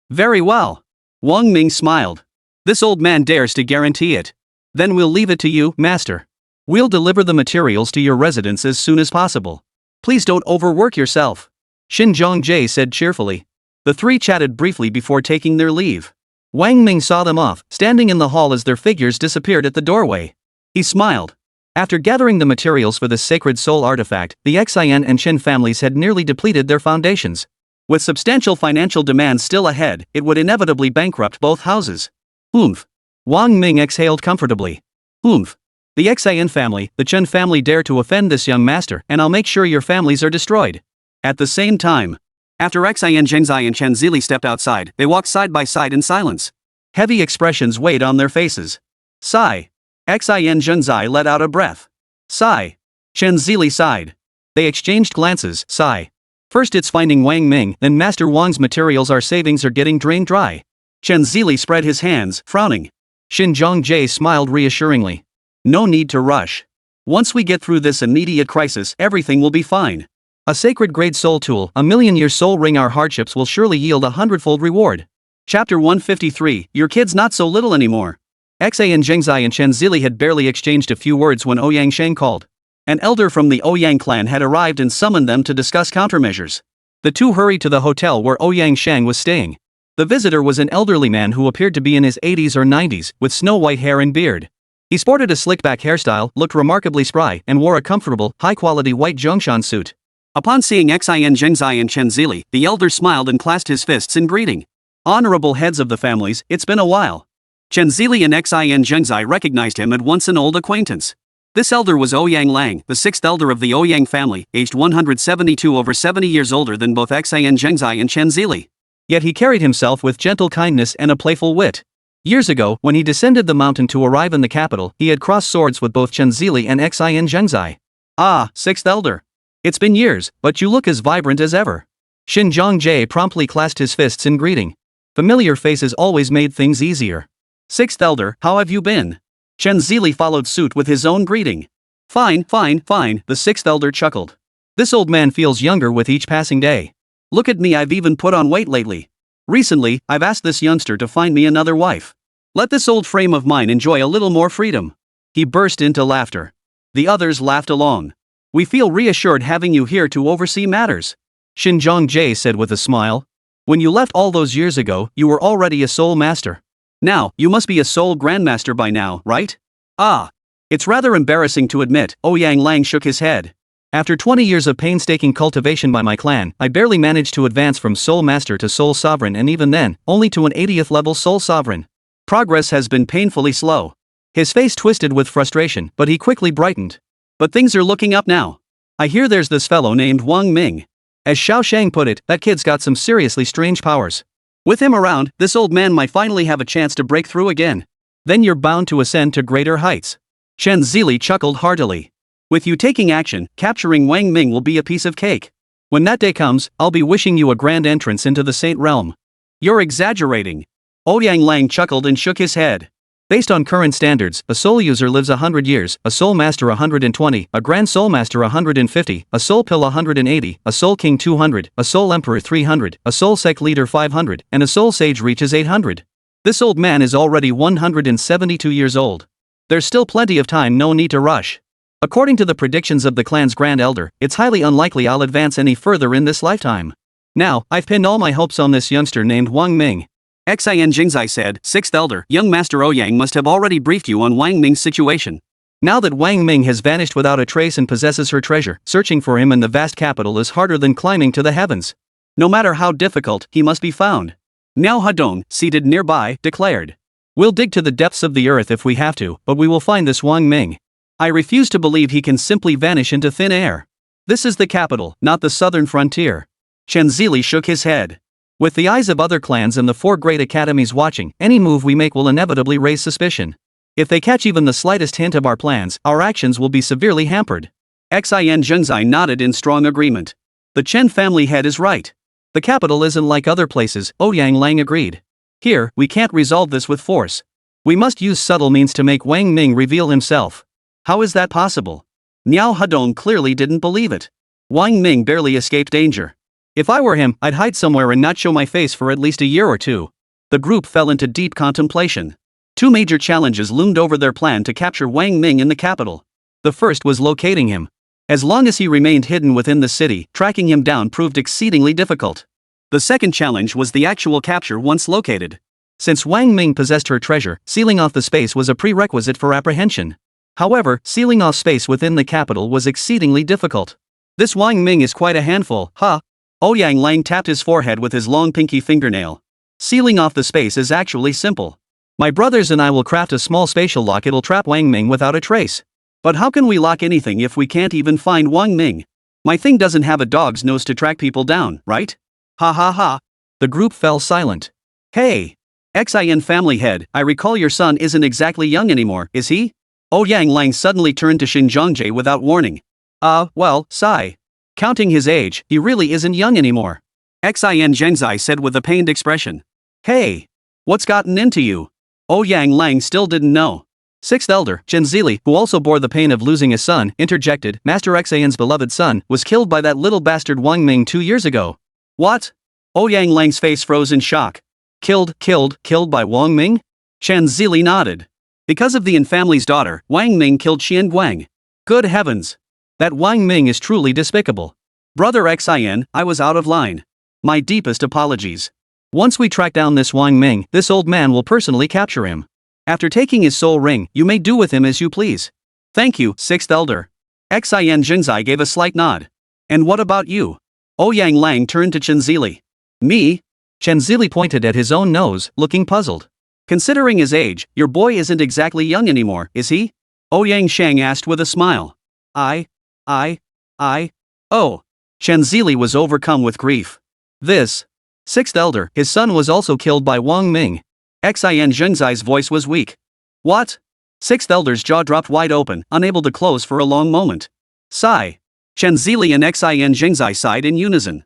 Very well. Wang Ming smiled. This old man dares to guarantee it. Then we'll leave it to you, master. We'll deliver the materials to your residence as soon as possible. Please don't overwork yourself. Xinjiang Jie said cheerfully. The three chatted briefly before taking their leave. Wang Ming saw them off, standing in the hall as their figures disappeared at the doorway. He smiled. After gathering the materials for the sacred soul artifact, the Xin and Chen families had nearly depleted their foundations. With substantial financial demands still ahead, it would inevitably bankrupt both houses. Oomph. Wang Ming exhaled comfortably. Oomph. The Xin family, the Chen family dare to offend this young master, and I'll make sure your families are destroyed. At the same time, after Xin Zhengzai and Chen Zili stepped outside, they walked side by side in silence. Heavy expressions weighed on their faces. Sigh. Xin Zhengzai let out a breath. Sigh. Chen Zili sighed. They exchanged glances. Sigh. First it's finding Wang Ming, then Master Wang's materials, our savings are getting drained dry. Chen Zili spread his hands, frowning. Xinjiang Jie smiled reassuringly. No need to rush. Once we get through this immediate crisis, everything will be fine. A sacred grade soul tool, a million-year soul ring, our hardships will surely yield a hundredfold reward. Chapter 153, Your kid's not so little anymore. Xin Zhengzai and Chen Zili had barely exchanged a few words when Ouyang Sheng called. An elder from the Ouyang clan had arrived and summoned them to discuss countermeasures. The two hurried to the hotel where Ouyang Sheng was staying. The visitor was an elderly man who appeared to be in his 80s or 90s, with snow-white hair and beard. He sported a slick-back hairstyle, looked remarkably spry, and wore a comfortable, high-quality white Zhongshan suit. Upon seeing Xin Zhengzai and Chen Zili, the elder smiled and clasped his fists in greeting. Honorable heads of the families, it's been a while. Chen Zili and Xin Zhengzai recognized him at once, an old acquaintance. This elder was Ouyang Lang, the sixth elder of the Ouyang family, aged 172, over 70 years older than both Xin Zhengzai and Chen Zili. Yet he carried himself with gentle kindness and a playful wit. Years ago, when he descended the mountain to arrive in the capital, he had crossed swords with both Chen Zili and Xin Zhengzai. Ah, sixth elder. It's been years, but you look as vibrant as ever. Xinjiang Jie promptly clasped his fists in greeting. Familiar faces always made things easier. Sixth elder, how have you been? Chen Zili followed suit with his own greeting. Fine, the sixth elder chuckled. This old man feels younger with each passing day. Look at me, I've even put on weight lately. Recently, I've asked this youngster to find me another wife. Let this old frame of mine enjoy a little more freedom. He burst into laughter. The others laughed along. We feel reassured having you here to oversee matters. Xinjiang Jie said with a smile. When you left all those years ago, you were already a soul master. Now, you must be a soul grandmaster by now, right? Ah. It's rather embarrassing to admit, Ouyang Lang shook his head. After 20 years of painstaking cultivation by my clan, I barely managed to advance from soul master to soul sovereign, and even then, only to an 80th level soul sovereign. Progress has been painfully slow. His face twisted with frustration, but he quickly brightened. But things are looking up now. I hear there's this fellow named Wang Ming. As Xiao Shang put it, that kid's got some seriously strange powers. With him around, this old man might finally have a chance to break through again. Then you're bound to ascend to greater heights. Chen Zili chuckled heartily. With you taking action, capturing Wang Ming will be a piece of cake. When that day comes, I'll be wishing you a grand entrance into the Saint Realm. You're exaggerating. Ouyang Lang chuckled and shook his head. Based on current standards, a soul user lives 100 years, a soul master 120, a grand soul master 150, a soul pill 180, a soul king 200, a soul emperor 300, a soul sect leader 500, and a soul sage reaches 800. This old man is already 172 years old. There's still plenty of time, no need to rush. According to the predictions of the clan's grand elder, it's highly unlikely I'll advance any further in this lifetime. Now, I've pinned all my hopes on this youngster named Wang Ming. Xin Zhengzai said, Sixth elder, young Master Ouyang must have already briefed you on Wang Ming's situation. Now that Wang Ming has vanished without a trace and possesses her treasure, searching for him in the vast capital is harder than climbing to the heavens. No matter how difficult, he must be found. Miao Hadong, seated nearby, declared. We'll dig to the depths of the earth if we have to, but we will find this Wang Ming. I refuse to believe he can simply vanish into thin air. This is the capital, not the southern frontier. Chen Zili shook his head. With the eyes of other clans and the 4 great academies watching, any move we make will inevitably raise suspicion. If they catch even the slightest hint of our plans, our actions will be severely hampered. Xin Zhengzai nodded in strong agreement. The Chen family head is right. The capital isn't like other places, Ouyang Lang agreed. Here, we can't resolve this with force. We must use subtle means to make Wang Ming reveal himself. How is that possible? Niao Hedong clearly didn't believe it. Wang Ming barely escaped danger. If I were him, I'd hide somewhere and not show my face for at least a year or two. The group fell into deep contemplation. Two major challenges loomed over their plan to capture Wang Ming in the capital. The first was locating him. As long as he remained hidden within the city, tracking him down proved exceedingly difficult. The second challenge was the actual capture once located. Since Wang Ming possessed her treasure, sealing off the space was a prerequisite for apprehension. However, sealing off space within the capital was exceedingly difficult. This Wang Ming is quite a handful, huh? Ouyang Lang tapped his forehead with his long pinky fingernail. Sealing off the space is actually simple. My brothers and I will craft a small spatial lock. It'll trap Wang Ming without a trace. But how can we lock anything if we can't even find Wang Ming? My thing doesn't have a dog's nose to track people down, right? Ha ha ha. The group fell silent. Hey! Xin family head, I recall your son isn't exactly young anymore, is he? Ouyang Lang suddenly turned to Xin Zhongjie without warning. Well, sigh. Counting his age, he really isn't young anymore. Xin Zhengzai said with a pained expression. Hey! What's gotten into you? Ouyang Lang still didn't know. Sixth elder, Chen Zili, who also bore the pain of losing a son, interjected, Master Xian's beloved son was killed by that little bastard Wang Ming 2 years ago. What? Ouyang Lang's face froze in shock. Killed by Wang Ming? Chen Zili nodded. Because of the infamily's daughter, Wang Ming killed Qian Guang. Good heavens! That Wang Ming is truly despicable. Brother Xin, I was out of line. My deepest apologies. Once we track down this Wang Ming, this old man will personally capture him. After taking his soul ring, you may do with him as you please. Thank you, sixth elder. Xin Zhengzai gave a slight nod. And what about you? Ouyang Lang turned to Chen Zili. Me? Chen Zili pointed at his own nose, looking puzzled. Considering his age, your boy isn't exactly young anymore, is he? Ouyang Shang asked with a smile. Oh. Chen Zili was overcome with grief. This. Sixth elder, his son was also killed by Wang Ming. Xin Zhengzai's voice was weak. What? Sixth elder's jaw dropped wide open, unable to close for a long moment. Sigh. Chen Zili and Xin Zhengzai sighed in unison.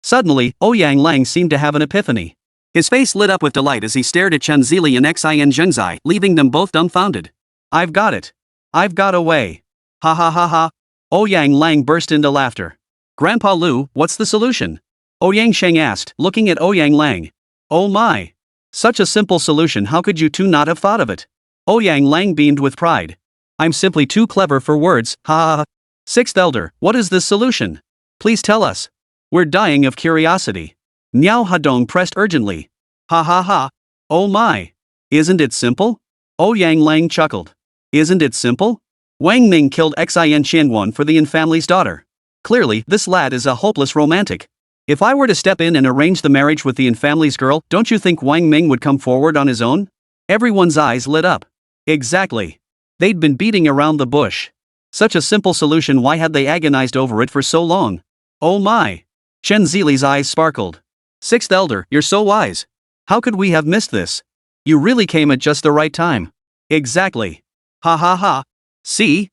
Suddenly, Ouyang Lang seemed to have an epiphany. His face lit up with delight as he stared at Chen Zili and Xin Zhengzai, leaving them both dumbfounded. I've got it. I've got a way. Ha ha ha ha. Ouyang Lang burst into laughter. Grandpa Lu, what's the solution? Ouyang Sheng asked, looking at Ouyang Lang. Oh my! Such a simple solution, how could you two not have thought of it? Ouyang Lang beamed with pride. I'm simply too clever for words, ha ha ha. Sixth elder, what is this solution? Please tell us. We're dying of curiosity. Niao Hedong pressed urgently. Ha ha ha. Oh my! Isn't it simple? Ouyang Lang chuckled. Isn't it simple? Wang Ming killed Xin Qianguan for the infamily's daughter. Clearly, this lad is a hopeless romantic. If I were to step in and arrange the marriage with the infamily's girl, don't you think Wang Ming would come forward on his own? Everyone's eyes lit up. Exactly. They'd been beating around the bush. Such a simple solution, why had they agonized over it for so long? Oh my! Chen Zili's eyes sparkled. Sixth elder, you're so wise. How could we have missed this? You really came at just the right time. Exactly. Ha ha ha. See?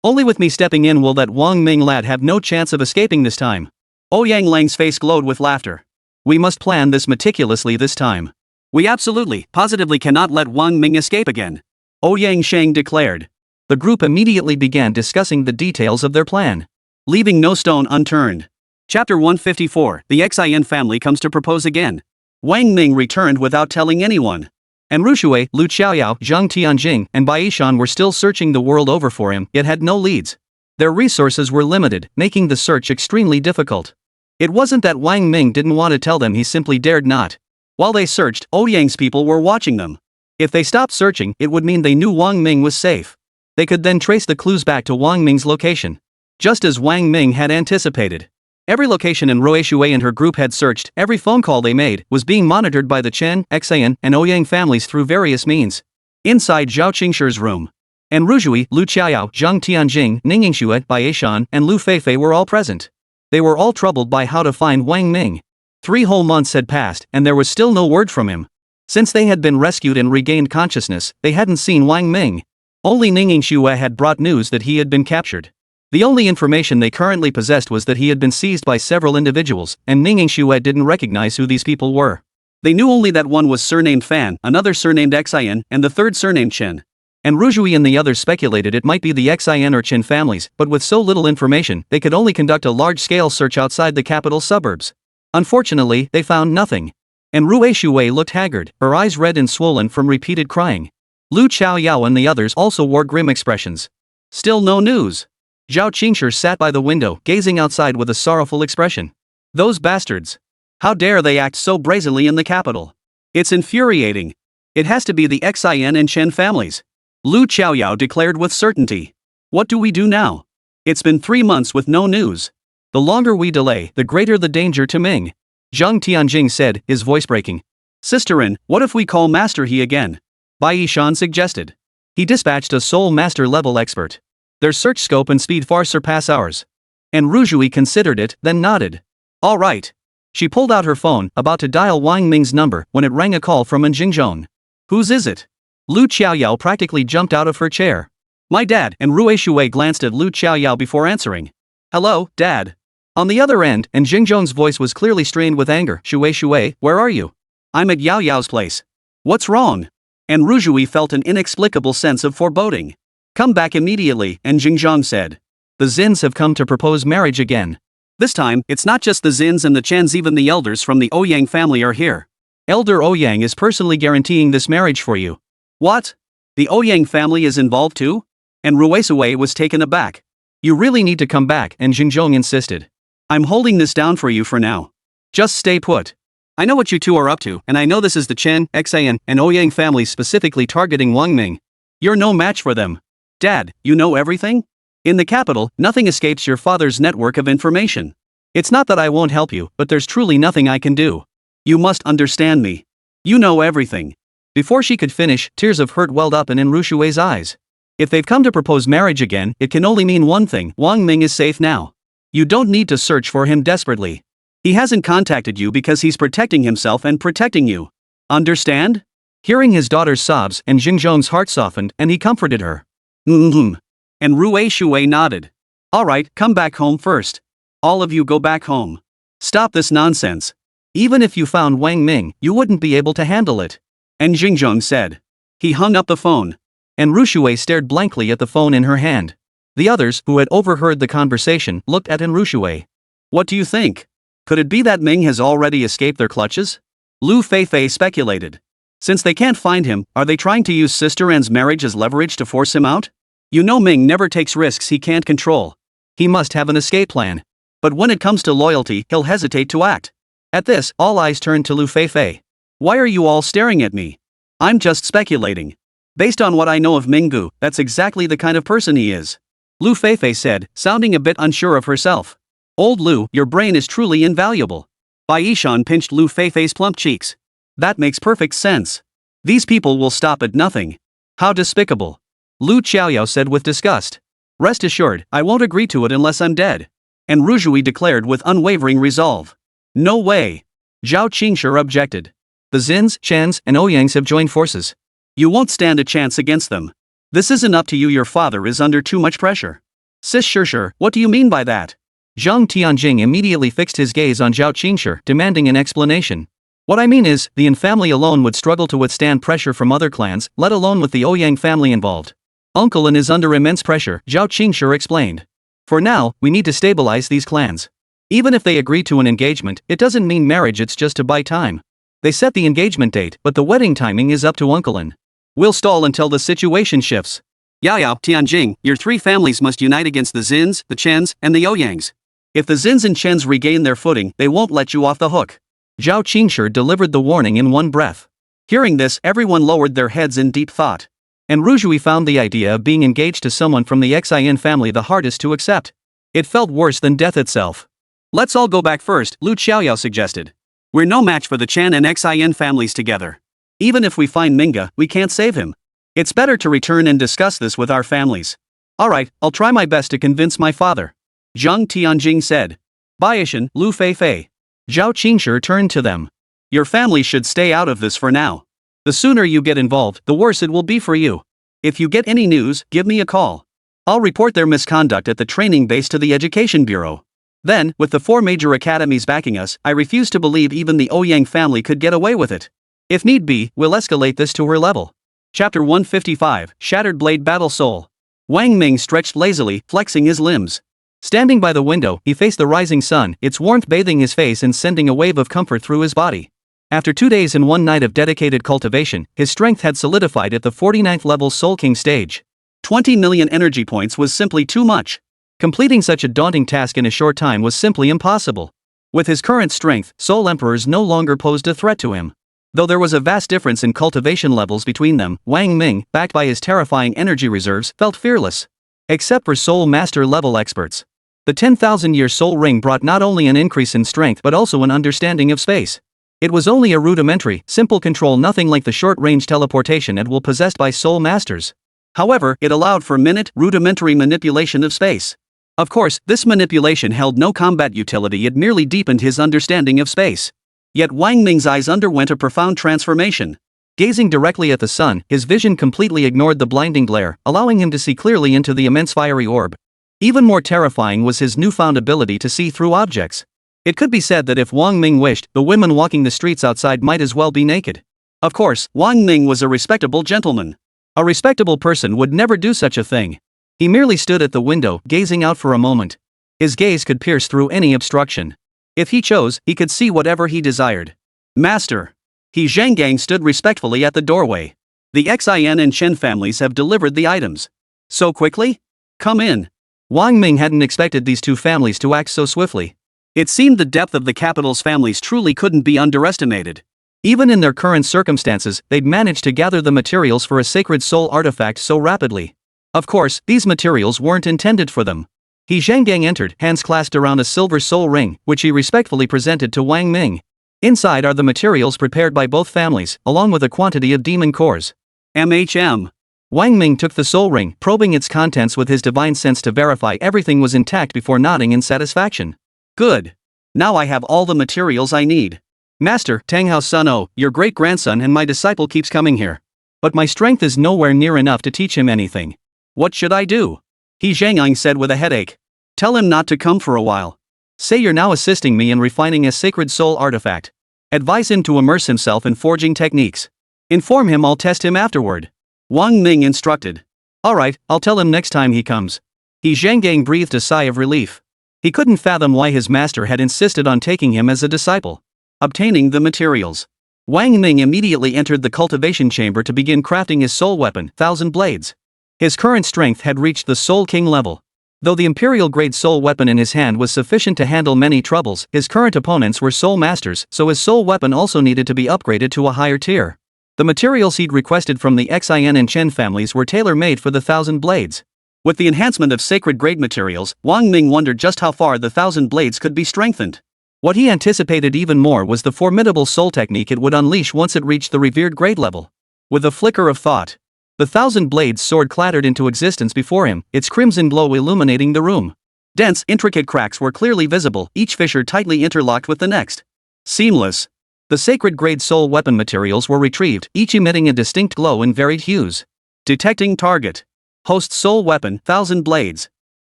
Only with me stepping in will that Wang Ming lad have no chance of escaping this time. Ouyang Lang's face glowed with laughter. We must plan this meticulously this time. We absolutely, positively cannot let Wang Ming escape again. Ouyang Sheng declared. The group immediately began discussing the details of their plan. Leaving no stone unturned. Chapter 154, the Xin family comes to propose again. Wang Ming returned without telling anyone. And Rushui, Lu Xiaoyao, Zhang Tianjing, and Baishan were still searching the world over for him, yet had no leads. Their resources were limited, making the search extremely difficult. It wasn't that Wang Ming didn't want to tell them, he simply dared not. While they searched, Ouyang's people were watching them. If they stopped searching, it would mean they knew Wang Ming was safe. They could then trace the clues back to Wang Ming's location. Just as Wang Ming had anticipated. Every location in Roeshui and her group had searched, every phone call they made was being monitored by the Chen, Xian, and Ouyang families through various means. Inside Zhao Qingshi's room. And Rushui, Lu Qiaoyao, Zhang Tianjing, Ning Yingxue, Baishan, and Lu Feifei were all present. They were all troubled by how to find Wang Ming. 3 whole months had passed, and there was still no word from him. Since they had been rescued and regained consciousness, they hadn't seen Wang Ming. Only Ningning Xue had brought news that he had been captured. The only information they currently possessed was that he had been seized by several individuals, and Ningning Xue didn't recognize who these people were. They knew only that one was surnamed Fan, another surnamed Xin, and the third surnamed Chen. And Rujui and the others speculated it might be the Xin or Chen families, but with so little information, they could only conduct a large-scale search outside the capital suburbs. Unfortunately, they found nothing. And Rue Shui looked haggard, her eyes red and swollen from repeated crying. Lu Chaoyao and the others also wore grim expressions. Still no news. Zhao Qingshi sat by the window, gazing outside with a sorrowful expression. Those bastards. How dare they act so brazenly in the capital? It's infuriating. It has to be the Xin and Chen families. Lu Chaoyao declared with certainty. What do we do now? It's been 3 months with no news. The longer we delay, the greater the danger to Ming. Zhang Tianjing said, his voice breaking. Sisterin, what if we call Master He again? Bai Yishan suggested. He dispatched a Soul Master level expert. Their search scope and speed far surpass ours. And Rujui considered it, then nodded. All right. She pulled out her phone, about to dial Wang Ming's number, when it rang a call from Jingzhong. Whose is it? Lu Qiaoyao practically jumped out of her chair. My dad, and Rue Shui glanced at Lu Qiaoyao before answering. Hello, Dad. On the other end, and Jingzhong's voice was clearly strained with anger. Shui, where are you? I'm at Yao Yao's place. What's wrong? And Rujui felt an inexplicable sense of foreboding. Come back immediately, and Jingzhong said. The Zins have come to propose marriage again. This time, it's not just the Zins and the Chens, even the elders from the Ouyang family are here. Elder Ouyang is personally guaranteeing this marriage for you. What? The Ouyang family is involved too? And Ruesue was taken aback. You really need to come back, and Jingzhong insisted. I'm holding this down for you for now. Just stay put. I know what you two are up to, and I know this is the Chen, Xin, and Ouyang families specifically targeting Wang Ming. You're no match for them. Dad, you know everything? In the capital, nothing escapes your father's network of information. It's not that I won't help you, but there's truly nothing I can do. You must understand me. You know everything. Before she could finish, tears of hurt welled up in Rushue's eyes. If they've come to propose marriage again, it can only mean one thing: Wang Ming is safe now. You don't need to search for him desperately. He hasn't contacted you because he's protecting himself and protecting you. Understand? Hearing his daughter's sobs, and Jingzhong's heart softened, and he comforted her. And Rue Shui nodded. Alright, come back home first. All of you go back home. Stop this nonsense. Even if you found Wang Ming, you wouldn't be able to handle it. And Jingzhong said. He hung up the phone. And Rushui stared blankly at the phone in her hand. The others, who had overheard the conversation, looked at Rushui. What do you think? Could it be that Ming has already escaped their clutches? Lu Feifei speculated. Since they can't find him, are they trying to use Sister An's marriage as leverage to force him out? You know Ming never takes risks he can't control. He must have an escape plan. But when it comes to loyalty, he'll hesitate to act. At this, all eyes turned to Lu Feifei. Why are you all staring at me? I'm just speculating. Based on what I know of Minggu, that's exactly the kind of person he is. Lu Feifei said, sounding a bit unsure of herself. Old Lu, your brain is truly invaluable. Bai Yishan pinched Lu Feifei's plump cheeks. That makes perfect sense. These people will stop at nothing. How despicable. Lu Qiaoyao said with disgust. Rest assured, I won't agree to it unless I'm dead. And Rujui declared with unwavering resolve. No way. Zhao Qingshi objected. The Zins, Chens, and Ouyangs have joined forces. You won't stand a chance against them. This isn't up to you. Your father is under too much pressure. Sis Shishir, what do you mean by that? Zhang Tianjing immediately fixed his gaze on Zhao Qingshi, demanding an explanation. What I mean is, the Yin family alone would struggle to withstand pressure from other clans, let alone with the Ouyang family involved. Uncle Lin is under immense pressure, Zhao Qingshi explained. For now, we need to stabilize these clans. Even if they agree to an engagement, it doesn't mean marriage, it's just to buy time. They set the engagement date, but the wedding timing is up to Uncle Lin. We'll stall until the situation shifts. Yao, Tianjing, your 3 families must unite against the Zins, the Chens, and the Ouyangs. If the Zins and Chens regain their footing, they won't let you off the hook. Zhao Qingshi delivered the warning in one breath. Hearing this, everyone lowered their heads in deep thought. And Rujui found the idea of being engaged to someone from the Xin family the hardest to accept. It felt worse than death itself. Let's all go back first, Lu Qiaoyao suggested. We're no match for the Chen and Xin families together. Even if we find Minga, we can't save him. It's better to return and discuss this with our families. Alright, I'll try my best to convince my father. Zhang Tianjing said. Baishan, Lu Feifei. Zhao Qingshi turned to them. Your family should stay out of this for now. The sooner you get involved, the worse it will be for you. If you get any news, give me a call. I'll report their misconduct at the training base to the Education Bureau. Then, with the 4 major academies backing us, I refuse to believe even the Ouyang family could get away with it. If need be, we'll escalate this to her level. Chapter 155, Shattered Blade Battle Soul. Wang Ming stretched lazily, flexing his limbs. Standing by the window, he faced the rising sun, its warmth bathing his face and sending a wave of comfort through his body. After 2 days and 1 night of dedicated cultivation, his strength had solidified at the 49th level Soul King stage. 20 million energy points was simply too much. Completing such a daunting task in a short time was simply impossible. With his current strength, Soul Emperors no longer posed a threat to him. Though there was a vast difference in cultivation levels between them, Wang Ming, backed by his terrifying energy reserves, felt fearless. Except for Soul Master level experts. The 10,000-year Soul Ring brought not only an increase in strength but also an understanding of space. It was only a rudimentary, simple control, nothing like the short-range teleportation it will possessed by Soul Masters. However, it allowed for rudimentary manipulation of space. Of course, this manipulation held no combat utility, it merely deepened his understanding of space. Yet Wang Ming's eyes underwent a profound transformation. Gazing directly at the sun, his vision completely ignored the blinding glare, allowing him to see clearly into the immense fiery orb. Even more terrifying was his newfound ability to see through objects. It could be said that if Wang Ming wished, the women walking the streets outside might as well be naked. Of course, Wang Ming was a respectable gentleman. A respectable person would never do such a thing. He merely stood at the window, gazing out for a moment. His gaze could pierce through any obstruction. If he chose, he could see whatever he desired. Master. He Zhanggang stood respectfully at the doorway. The Xin and Chen families have delivered the items. So quickly? Come in. Wang Ming hadn't expected these 2 families to act so swiftly. It seemed the depth of the capital's families truly couldn't be underestimated. Even in their current circumstances, they'd managed to gather the materials for a sacred soul artifact so rapidly. Of course, these materials weren't intended for them. He Zhanggang entered, hands clasped around a silver soul ring, which he respectfully presented to Wang Ming. Inside are the materials prepared by both families, along with a quantity of demon cores. MHM. Wang Ming took the soul ring, probing its contents with his divine sense to verify everything was intact before nodding in satisfaction. Good. Now I have all the materials I need. Master, Tanghao Sun O, your great-grandson and my disciple keeps coming here. But my strength is nowhere near enough to teach him anything. What should I do? He Zhanggang said with a headache. Tell him not to come for a while. Say you're now assisting me in refining a sacred soul artifact. Advise him to immerse himself in forging techniques. Inform him I'll test him afterward. Wang Ming instructed. Alright, I'll tell him next time he comes. He Zhanggang breathed a sigh of relief. He couldn't fathom why his master had insisted on taking him as a disciple. Obtaining the materials. Wang Ming immediately entered the cultivation chamber to begin crafting his soul weapon, 1,000 Blades. His current strength had reached the Soul King level. Though the Imperial-grade soul weapon in his hand was sufficient to handle many troubles, his current opponents were soul masters, so his soul weapon also needed to be upgraded to a higher tier. The materials he'd requested from the Xin and Chen families were tailor-made for the 1,000 Blades. With the enhancement of sacred-grade materials, Wang Ming wondered just how far the 1,000 Blades could be strengthened. What he anticipated even more was the formidable soul technique it would unleash once it reached the revered grade level. With a flicker of thought, the 1,000 Blades sword clattered into existence before him, its crimson glow illuminating the room. Dense, intricate cracks were clearly visible, each fissure tightly interlocked with the next. Seamless. The sacred-grade soul weapon materials were retrieved, each emitting a distinct glow in varied hues. Detecting target. Host soul weapon, 1,000 Blades.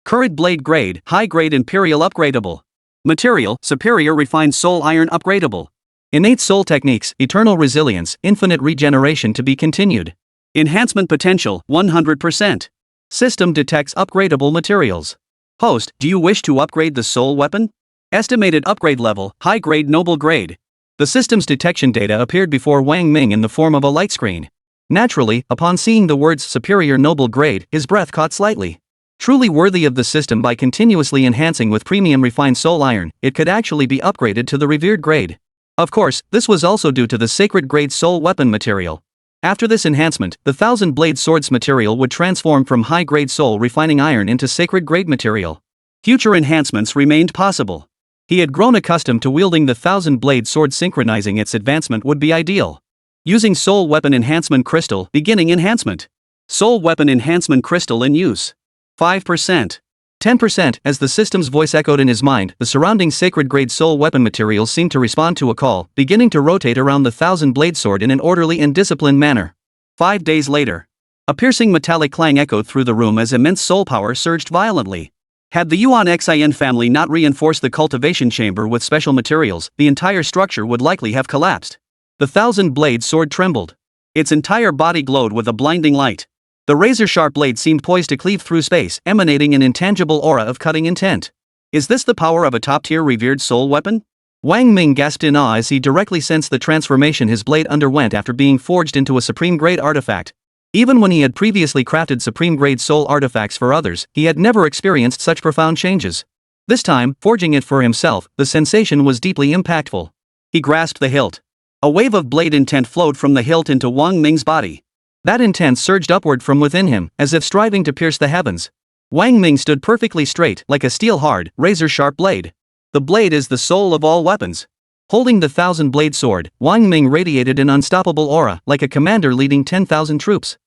Current blade grade, high-grade Imperial upgradable. Material, superior refined soul iron upgradable. Innate soul techniques, eternal resilience, infinite regeneration to be continued. Enhancement potential, 100%. System detects upgradable materials. Host, do you wish to upgrade the soul weapon? Estimated upgrade level, high-grade noble grade. The system's detection data appeared before Wang Ming in the form of a light screen. Naturally, upon seeing the words superior noble grade, his breath caught slightly. Truly worthy of the system by continuously enhancing with premium refined soul iron, it could actually be upgraded to the revered grade. Of course, this was also due to the sacred grade soul weapon material. After this enhancement, the 1,000 Blade Swords material would transform from high-grade soul refining iron into sacred-grade material. Future enhancements remained possible. He had grown accustomed to wielding the 1,000 Blade Sword, synchronizing its advancement would be ideal. Using Soul Weapon Enhancement Crystal, beginning enhancement. Soul Weapon Enhancement Crystal in use. 5%. 10%. As the system's voice echoed in his mind, the surrounding sacred-grade soul weapon materials seemed to respond to a call, beginning to rotate around the 1,000 Blade Sword in an orderly and disciplined manner. 5 days later. A piercing metallic clang echoed through the room as immense soul power surged violently. Had the Yuan Xin family not reinforced the cultivation chamber with special materials, the entire structure would likely have collapsed. The thousand-blade sword trembled. Its entire body glowed with a blinding light. The razor-sharp blade seemed poised to cleave through space, emanating an intangible aura of cutting intent. Is this the power of a top-tier revered soul weapon? Wang Ming gasped in awe as he directly sensed the transformation his blade underwent after being forged into a supreme-grade artifact. Even when he had previously crafted supreme-grade soul artifacts for others, he had never experienced such profound changes. This time, forging it for himself, the sensation was deeply impactful. He grasped the hilt. A wave of blade intent flowed from the hilt into Wang Ming's body. That intent surged upward from within him, as if striving to pierce the heavens. Wang Ming stood perfectly straight, like a steel-hard, razor-sharp blade. The blade is the soul of all weapons. Holding the thousand-blade sword, Wang Ming radiated an unstoppable aura, like a commander leading 10,000 troops.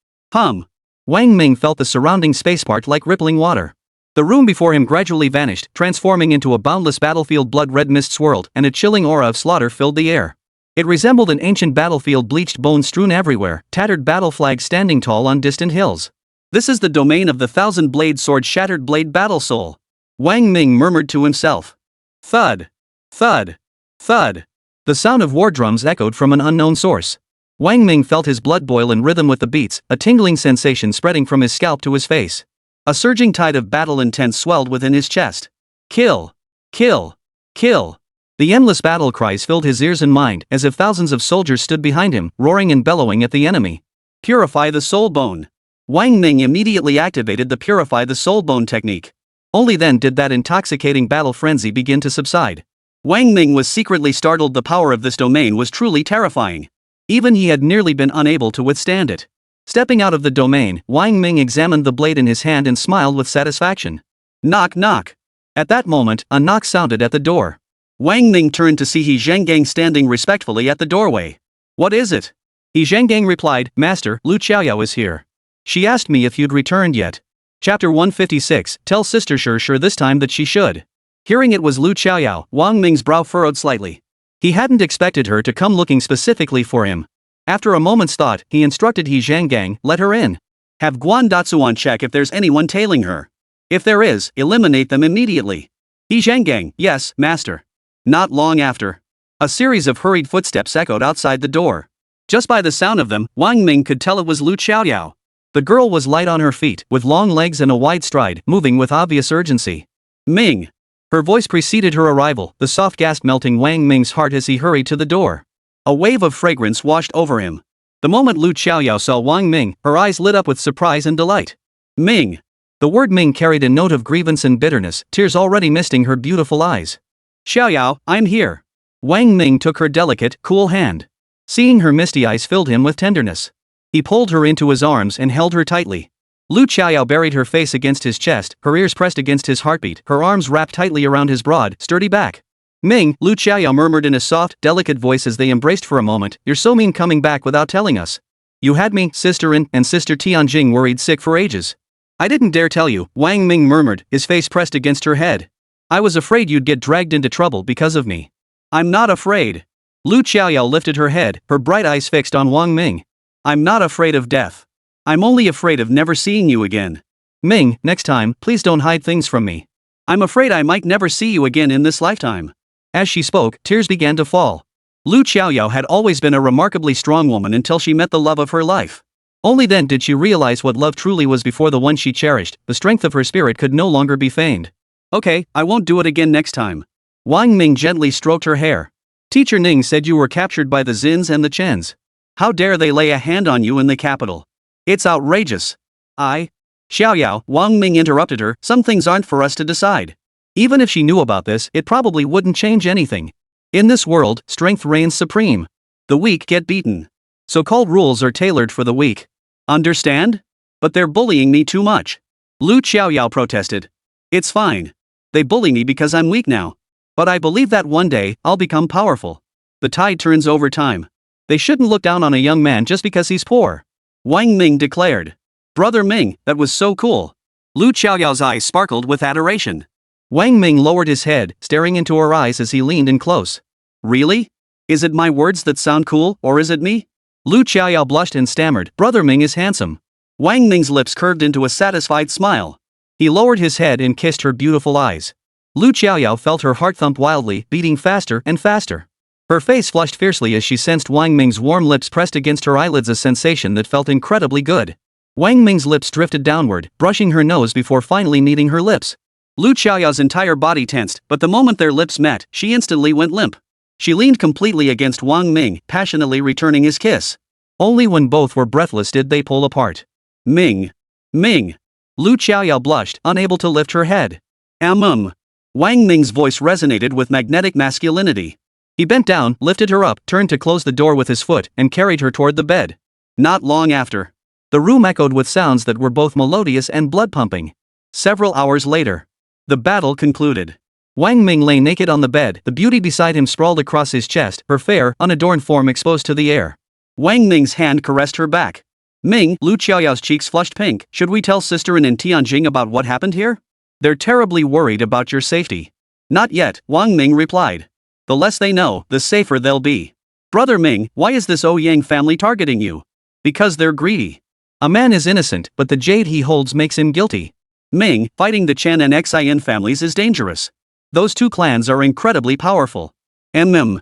Wang Ming felt the surrounding space part like rippling water. The room before him gradually vanished, transforming into a boundless battlefield. Blood-red mist swirled, and a chilling aura of slaughter filled the air. It resembled an ancient battlefield, bleached bones strewn everywhere, tattered battle flags standing tall on distant hills. This is the domain of the thousand-blade sword, shattered blade battle soul. Wang Ming murmured to himself. Thud. Thud. Thud. The sound of war drums echoed from an unknown source. Wang Ming felt his blood boil in rhythm with the beats, a tingling sensation spreading from his scalp to his face. A surging tide of battle intent swelled within his chest. Kill! Kill! Kill! The endless battle cries filled his ears and mind, as if thousands of soldiers stood behind him, roaring and bellowing at the enemy. Purify the soul bone. Wang Ming immediately activated the Purify the Soul Bone technique. Only then did that intoxicating battle frenzy begin to subside. Wang Ming was secretly startled. The power of this domain was truly terrifying. Even he had nearly been unable to withstand it. Stepping out of the domain, Wang Ming examined the blade in his hand and smiled with satisfaction. Knock knock. At that moment, a knock sounded at the door. Wang Ming turned to see He Zhengang standing respectfully at the doorway. What is it? He Zhengang replied, Master, Lu Qiaoyao is here. She asked me if you'd returned yet. Chapter 156, Tell Sister sure this time that she should. Hearing it was Lu Qiaoyao, Wang Ming's brow furrowed slightly. He hadn't expected her to come looking specifically for him. After a moment's thought, he instructed He Zhengang, let her in. Have Guan Datsuan check if there's anyone tailing her. If there is, eliminate them immediately. He Zhengang, yes, master. Not long after, a series of hurried footsteps echoed outside the door. Just by the sound of them, Wang Ming could tell it was Lu Qiaoyao. The girl was light on her feet, with long legs and a wide stride, moving with obvious urgency. Ming. Her voice preceded her arrival, the soft gasp melting Wang Ming's heart as he hurried to the door. A wave of fragrance washed over him. The moment Lu Qiaoyao saw Wang Ming, her eyes lit up with surprise and delight. Ming. The word Ming carried a note of grievance and bitterness, tears already misting her beautiful eyes. Xiaoyao, I'm here. Wang Ming took her delicate, cool hand. Seeing her misty eyes filled him with tenderness. He pulled her into his arms and held her tightly. Lu Qiaoyao buried her face against his chest, her ears pressed against his heartbeat, her arms wrapped tightly around his broad, sturdy back. Ming, Lu Qiaoyao murmured in a soft, delicate voice as they embraced for a moment, you're so mean coming back without telling us. You had me, Sister In, and Sister Tianjing worried sick for ages. I didn't dare tell you, Wang Ming murmured, his face pressed against her head. I was afraid you'd get dragged into trouble because of me. I'm not afraid. Lu Qiaoyao lifted her head, her bright eyes fixed on Wang Ming. I'm not afraid of death. I'm only afraid of never seeing you again. Ming, next time, please don't hide things from me. I'm afraid I might never see you again in this lifetime. As she spoke, tears began to fall. Lu Qiaoyao had always been a remarkably strong woman until she met the love of her life. Only then did she realize what love truly was. Before the one she cherished, the strength of her spirit could no longer be feigned. Okay, I won't do it again next time. Wang Ming gently stroked her hair. Teacher Ning said you were captured by the Zins and the Chens. How dare they lay a hand on you in the capital? It's outrageous. Xiaoyao, Wang Ming interrupted her, some things aren't for us to decide. Even if she knew about this, it probably wouldn't change anything. In this world, strength reigns supreme. The weak get beaten. So-called rules are tailored for the weak. Understand? But they're bullying me too much. Lu Qiaoyao protested. It's fine. They bully me because I'm weak now. But I believe that one day, I'll become powerful. The tide turns over time. They shouldn't look down on a young man just because he's poor. Wang Ming declared. Brother Ming, that was so cool. Lu Qiaoyao's eyes sparkled with adoration. Wang Ming lowered his head, staring into her eyes as he leaned in close. Really? Is it my words that sound cool, or is it me? Lu Qiaoyao blushed and stammered, Brother Ming is handsome. Wang Ming's lips curved into a satisfied smile. He lowered his head and kissed her beautiful eyes. Lu Xiaoyao felt her heart thump wildly, beating faster and faster. Her face flushed fiercely as she sensed Wang Ming's warm lips pressed against her eyelids, a sensation that felt incredibly good. Wang Ming's lips drifted downward, brushing her nose before finally meeting her lips. Lu Xiaoyao's entire body tensed, but the moment their lips met, she instantly went limp. She leaned completely against Wang Ming, passionately returning his kiss. Only when both were breathless did they pull apart. Ming. Ming. Lu Xiaoyao blushed, unable to lift her head. Wang Ming's voice resonated with magnetic masculinity. He bent down, lifted her up, turned to close the door with his foot, and carried her toward the bed. Not long after, the room echoed with sounds that were both melodious and blood-pumping. Several hours later, the battle concluded. Wang Ming lay naked on the bed, the beauty beside him sprawled across his chest, her fair, unadorned form exposed to the air. Wang Ming's hand caressed her back. Ming, Lu Xiaoyao's cheeks flushed pink. Should we tell Sister in Tianjing about what happened here? They're terribly worried about your safety. Not yet, Wang Ming replied. The less they know, the safer they'll be. Brother Ming, why is this Ouyang family targeting you? Because they're greedy. A man is innocent, but the jade he holds makes him guilty. Ming, fighting the Chen and Xin families is dangerous. Those two clans are incredibly powerful. Wang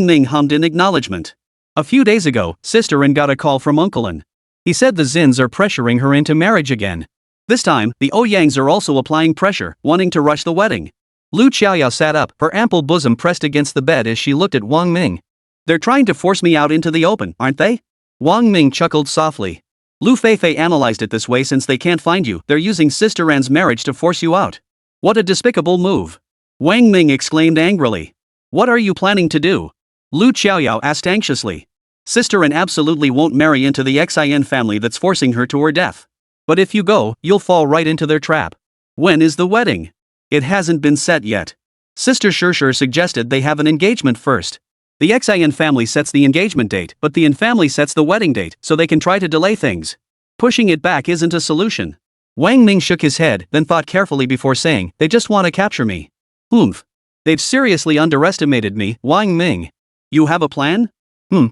Ming hummed in acknowledgement. A few days ago, Sister N got a call from Uncle N. He said the Zins are pressuring her into marriage again. This time, the Ouyangs are also applying pressure, wanting to rush the wedding. Lu Xiaoyao sat up, her ample bosom pressed against the bed as she looked at Wang Ming. They're trying to force me out into the open, aren't they? Wang Ming chuckled softly. Lu Feifei analyzed it this way: since they can't find you, they're using Sister An's marriage to force you out. What a despicable move. Wang Ming exclaimed angrily. What are you planning to do? Lu Xiaoyao asked anxiously. Sister An absolutely won't marry into the Xin family that's forcing her to her death. But if you go, you'll fall right into their trap. When is the wedding? It hasn't been set yet. Sister Shirshir suggested they have an engagement first. The Xin family sets the engagement date, but the N family sets the wedding date, so they can try to delay things. Pushing it back isn't a solution. Wang Ming shook his head, then thought carefully before saying, they just want to capture me. They've seriously underestimated me, Wang Ming. You have a plan?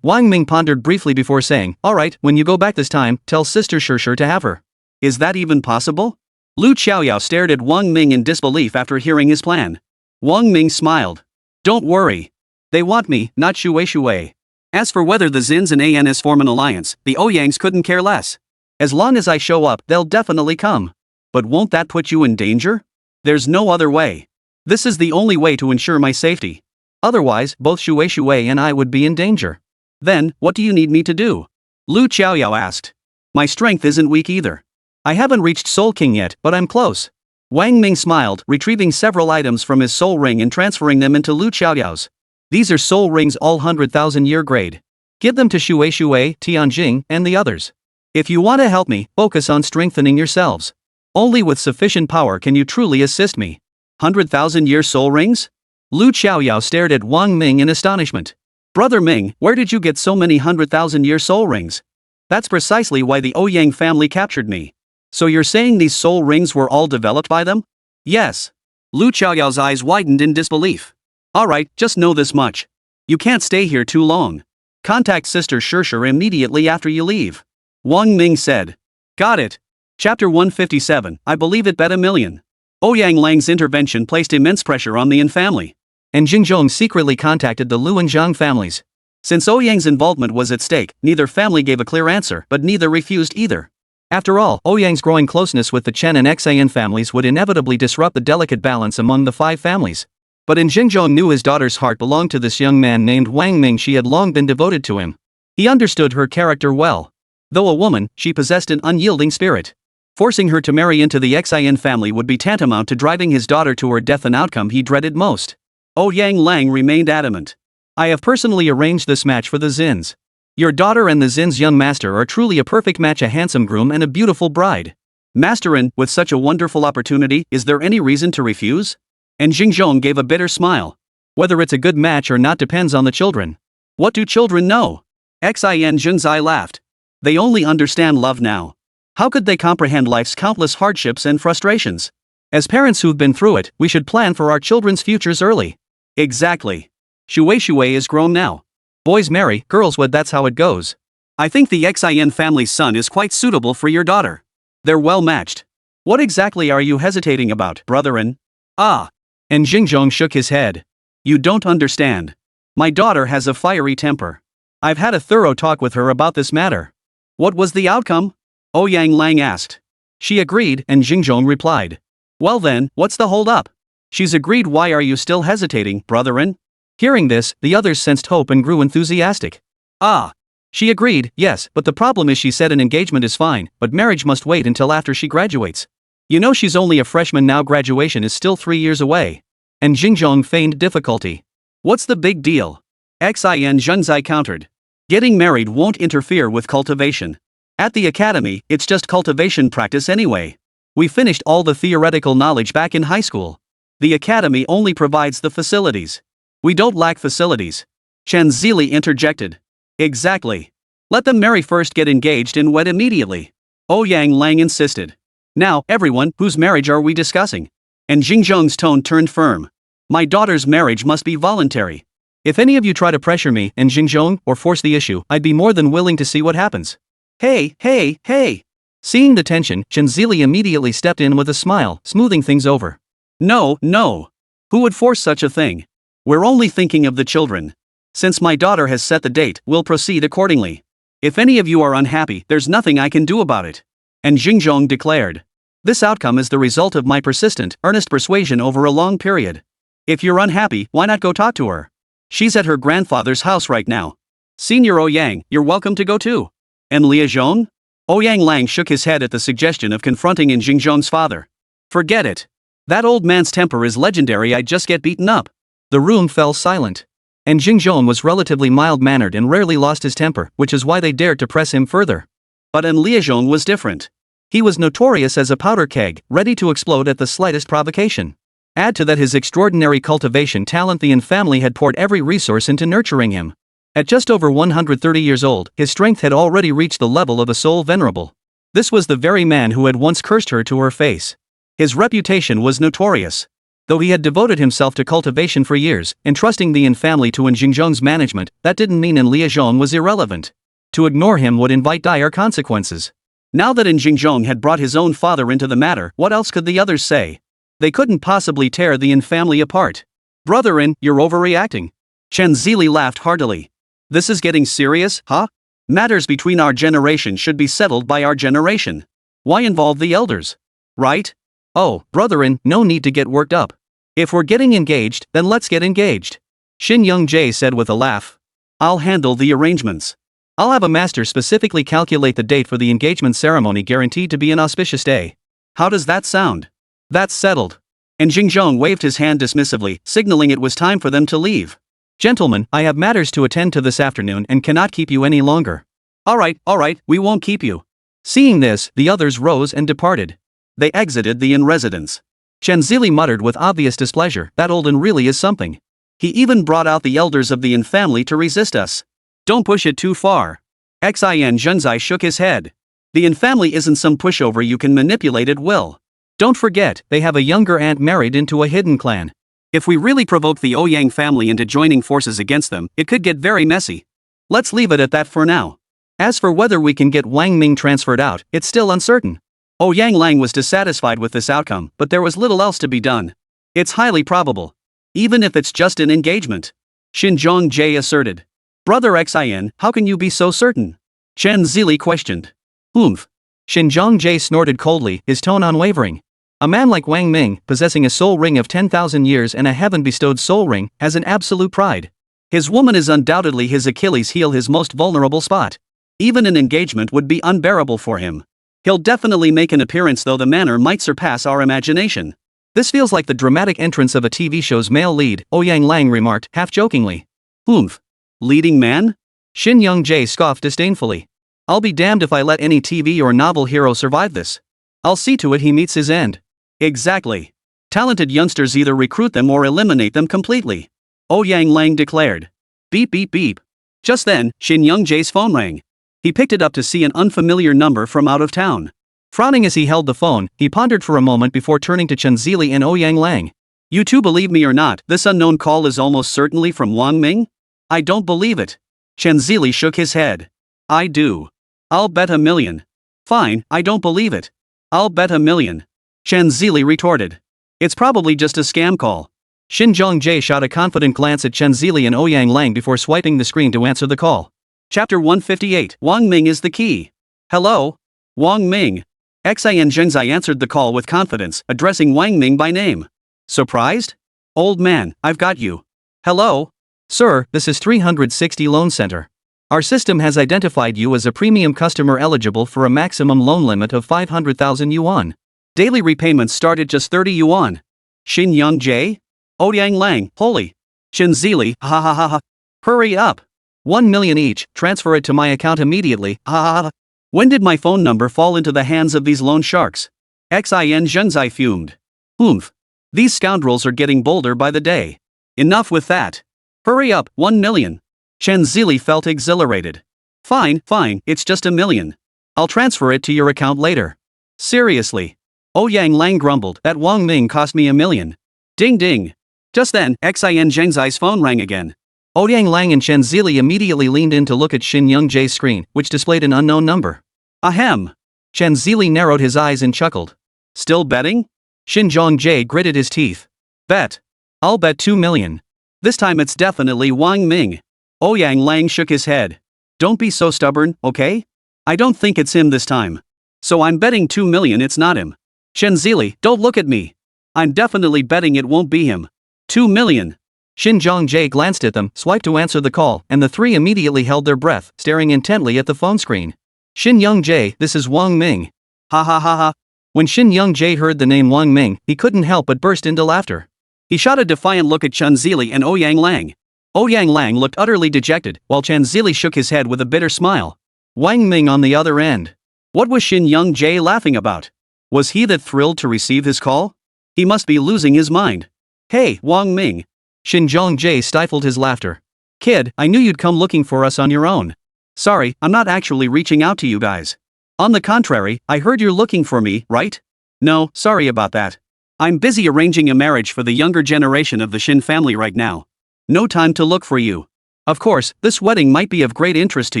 Wang Ming pondered briefly before saying, alright, when you go back this time, tell Sister Shirshir to have her. Is that even possible? Lu Xiaoyao stared at Wang Ming in disbelief after hearing his plan. Wang Ming smiled. Don't worry. They want me, not Shui. As for whether the Zins and Ans form an alliance, the Ouyangs couldn't care less. As long as I show up, they'll definitely come. But won't that put you in danger? There's no other way. This is the only way to ensure my safety. Otherwise, both Shui and I would be in danger. Then, what do you need me to do? Lu Xiaoyao asked. My strength isn't weak either. I haven't reached Soul King yet, but I'm close. Wang Ming smiled, retrieving several items from his soul ring and transferring them into Lu Xiaoyao's. These are soul rings, all 100,000-year grade. Give them to Shui, Tianjing, and the others. If you want to help me, focus on strengthening yourselves. Only with sufficient power can you truly assist me. 100,000-year soul rings? Lu Xiaoyao stared at Wang Ming in astonishment. Brother Ming, where did you get so many 100,000-year soul rings? That's precisely why the Ouyang family captured me. So you're saying these soul rings were all developed by them? Yes. Lu Xiaoyao's eyes widened in disbelief. Alright, just know this much. You can't stay here too long. Contact Sister Shirshir immediately after you leave. Wang Ming said. Got it. Chapter 157, I believe it bet $1 million. Ouyang Lang's intervention placed immense pressure on the Yin family. And Jingzhong secretly contacted the Lu and Zhang families. Since Ouyang's involvement was at stake, neither family gave a clear answer, but neither refused either. After all, Ouyang's growing closeness with the Chen and Xin families would inevitably disrupt the delicate balance among the 5 families. But Jingzhong knew his daughter's heart belonged to this young man named Wang Ming. She had long been devoted to him. He understood her character well. Though a woman, she possessed an unyielding spirit. Forcing her to marry into the Xin family would be tantamount to driving his daughter to her death, an outcome he dreaded most. Ouyang Lang remained adamant. I have personally arranged this match for the Zins. Your daughter and the Zin's young master are truly a perfect match, a handsome groom and a beautiful bride. Masterin, with such a wonderful opportunity, is there any reason to refuse? And Jingzhong gave a bitter smile. Whether it's a good match or not depends on the children. What do children know? Xin Junzai laughed. They only understand love now. How could they comprehend life's countless hardships and frustrations? As parents who've been through it, we should plan for our children's futures early. Exactly. Shui is grown now. Boys marry, girls wed, that's how it goes. I think the Xin family's son is quite suitable for your daughter. They're well matched. What exactly are you hesitating about, brother-in? Ah. And Xinzhong shook his head. You don't understand. My daughter has a fiery temper. I've had a thorough talk with her about this matter. What was the outcome? Ouyang Lang asked. She agreed, and Xinzhong replied. Well then, what's the hold-up? She's agreed. Why are you still hesitating, brother-in? Hearing this, the others sensed hope and grew enthusiastic. Ah. She agreed, yes, but the problem is she said an engagement is fine, but marriage must wait until after she graduates. You know she's only a freshman now, graduation is still 3 years away. And Xinzhong feigned difficulty. What's the big deal? Xin Zhenzai countered. Getting married won't interfere with cultivation. At the academy, it's just cultivation practice anyway. We finished all the theoretical knowledge back in high school. The academy only provides the facilities. We don't lack facilities. Chen Zili interjected. Exactly. Let them marry first, get engaged and wed immediately. Ouyang Lang insisted. Now, everyone, whose marriage are we discussing? And Xinzhong's tone turned firm. My daughter's marriage must be voluntary. If any of you try to pressure me and Xinzhong or force the issue, I'd be more than willing to see what happens. Hey, hey, hey. Seeing the tension, Chen Zili immediately stepped in with a smile, smoothing things over. No, no. Who would force such a thing? We're only thinking of the children. Since my daughter has set the date, we'll proceed accordingly. If any of you are unhappy, there's nothing I can do about it. And Xinzhong declared. This outcome is the result of my persistent, earnest persuasion over a long period. If you're unhappy, why not go talk to her? She's at her grandfather's house right now. Senior Ouyang, you're welcome to go too. And Liaison? Ouyang Lang shook his head at the suggestion of confronting in Xinzhong's father. Forget it. That old man's temper is legendary, I'd just get beaten up. The room fell silent. And Xinzhong was relatively mild-mannered and rarely lost his temper, which is why they dared to press him further. But An Liaison was different. He was notorious as a powder keg, ready to explode at the slightest provocation. Add to that his extraordinary cultivation talent, the An family had poured every resource into nurturing him. At just over 130 years old, his strength had already reached the level of a soul venerable. This was the very man who had once cursed her to her face. His reputation was notorious. Though he had devoted himself to cultivation for years, entrusting the An family to An Xinzhong's management, that didn't mean An Liaison was irrelevant. To ignore him would invite dire consequences. Now that An Xinzhong had brought his own father into the matter, what else could the others say? They couldn't possibly tear the An family apart. Brother-in, you're overreacting. Chen Zili laughed heartily. This is getting serious, huh? Matters between our generation should be settled by our generation. Why involve the elders? Right? Oh, brother-in, no need to get worked up. If we're getting engaged, then let's get engaged. Xin Young-jae said with a laugh. I'll handle the arrangements. I'll have a master specifically calculate the date for the engagement ceremony, guaranteed to be an auspicious day. How does that sound? That's settled. And Xinzhong waved his hand dismissively, signaling it was time for them to leave. Gentlemen, I have matters to attend to this afternoon and cannot keep you any longer. All right, we won't keep you. Seeing this, the others rose and departed. They exited the An residence. Chen Zili muttered with obvious displeasure, that old An really is something. He even brought out the elders of the An family to resist us. Don't push it too far. Xin Zhenzai shook his head. The An family isn't some pushover you can manipulate at will. Don't forget, they have a younger aunt married into a hidden clan. If we really provoke the Ouyang family into joining forces against them, it could get very messy. Let's leave it at that for now. As for whether we can get Wang Ming transferred out, it's still uncertain. Ouyang Lang was dissatisfied with this outcome, but there was little else to be done. It's highly probable. Even if it's just an engagement. Xinzhong Jie asserted. Brother Xin, how can you be so certain? Chen Zili questioned. Oomph. Xinzhong Jie snorted coldly, his tone unwavering. A man like Wang Ming, possessing a soul ring of 10,000 years and a heaven-bestowed soul ring, has an absolute pride. His woman is undoubtedly his Achilles heel, his most vulnerable spot. Even an engagement would be unbearable for him. He'll definitely make an appearance, though the manner might surpass our imagination. This feels like the dramatic entrance of a TV show's male lead, Ouyang Lang remarked, half-jokingly. Oomph. Leading man? Xin Young-jae scoffed disdainfully. I'll be damned if I let any TV or novel hero survive this. I'll see to it he meets his end. Exactly. Talented youngsters either recruit them or eliminate them completely. Ouyang Lang declared. Beep beep beep. Just then, Xin Young-jae's phone rang. He picked it up to see an unfamiliar number from out of town. Frowning as he held the phone, he pondered for a moment before turning to Chen Zili and Ouyang Lang. You two believe me or not, this unknown call is almost certainly from Wang Ming? I don't believe it. Chen Zili shook his head. I do. I'll bet $1 million. Fine, I don't believe it. I'll bet $1 million. Chen Zili retorted. It's probably just a scam call. Shin Zhongjie shot a confident glance at Chen Zili and Ouyang Lang before swiping the screen to answer the call. Chapter 158. Wang Ming is the key. Hello? Wang Ming. Xian Zhengzai answered the call with confidence, addressing Wang Ming by name. Surprised? Old man, I've got you. Hello? Sir, this is 360 Loan Center. Our system has identified you as a premium customer eligible for a maximum loan limit of 500,000 yuan. Daily repayments start at just 30 yuan. Xin Yongjie? Ouyang Lang, holy. Chen Zili, ha ha ha ha. Hurry up. 1 million each, transfer it to my account immediately, ha ha ha. When did my phone number fall into the hands of these loan sharks? Xian Zhengzai fumed. Oomph. These scoundrels are getting bolder by the day. Enough with that. Hurry up, 1 million. Chen Zili felt exhilarated. Fine, it's just $1 million. I'll transfer it to your account later. Seriously. Ouyang Lang grumbled, that Wang Ming cost me $1 million. Ding ding. Just then, Xian Zhengzai's phone rang again. Ouyang Lang and Chen Zili immediately leaned in to look at Xin Yongjie's screen, which displayed an unknown number. Ahem. Chen Zili narrowed his eyes and chuckled. Still betting? Xin Yongjie gritted his teeth. Bet. I'll bet 2 million. This time it's definitely Wang Ming. Ouyang Lang shook his head. Don't be so stubborn, okay? I don't think it's him this time. So I'm betting 2 million it's not him. Chen Zili, don't look at me. I'm definitely betting it won't be him. 2 million. Xin Zhongjie glanced at them, swiped to answer the call, and the three immediately held their breath, staring intently at the phone screen. Xin Yongjie, this is Wang Ming. Ha ha ha ha. When Xin Yongjie heard the name Wang Ming, he couldn't help but burst into laughter. He shot a defiant look at Chen Zili and Ouyang Lang. Ouyang Lang looked utterly dejected, while Chen Zili shook his head with a bitter smile. Wang Ming on the other end. What was Xin Yongjie laughing about? Was he that thrilled to receive his call? He must be losing his mind. Hey, Wang Ming. Xin Zhongjie stifled his laughter. Kid, I knew you'd come looking for us on your own. Sorry, I'm not actually reaching out to you guys. On the contrary, I heard you're looking for me, right? No, sorry about that. I'm busy arranging a marriage for the younger generation of the Xin family right now. No time to look for you. Of course, this wedding might be of great interest to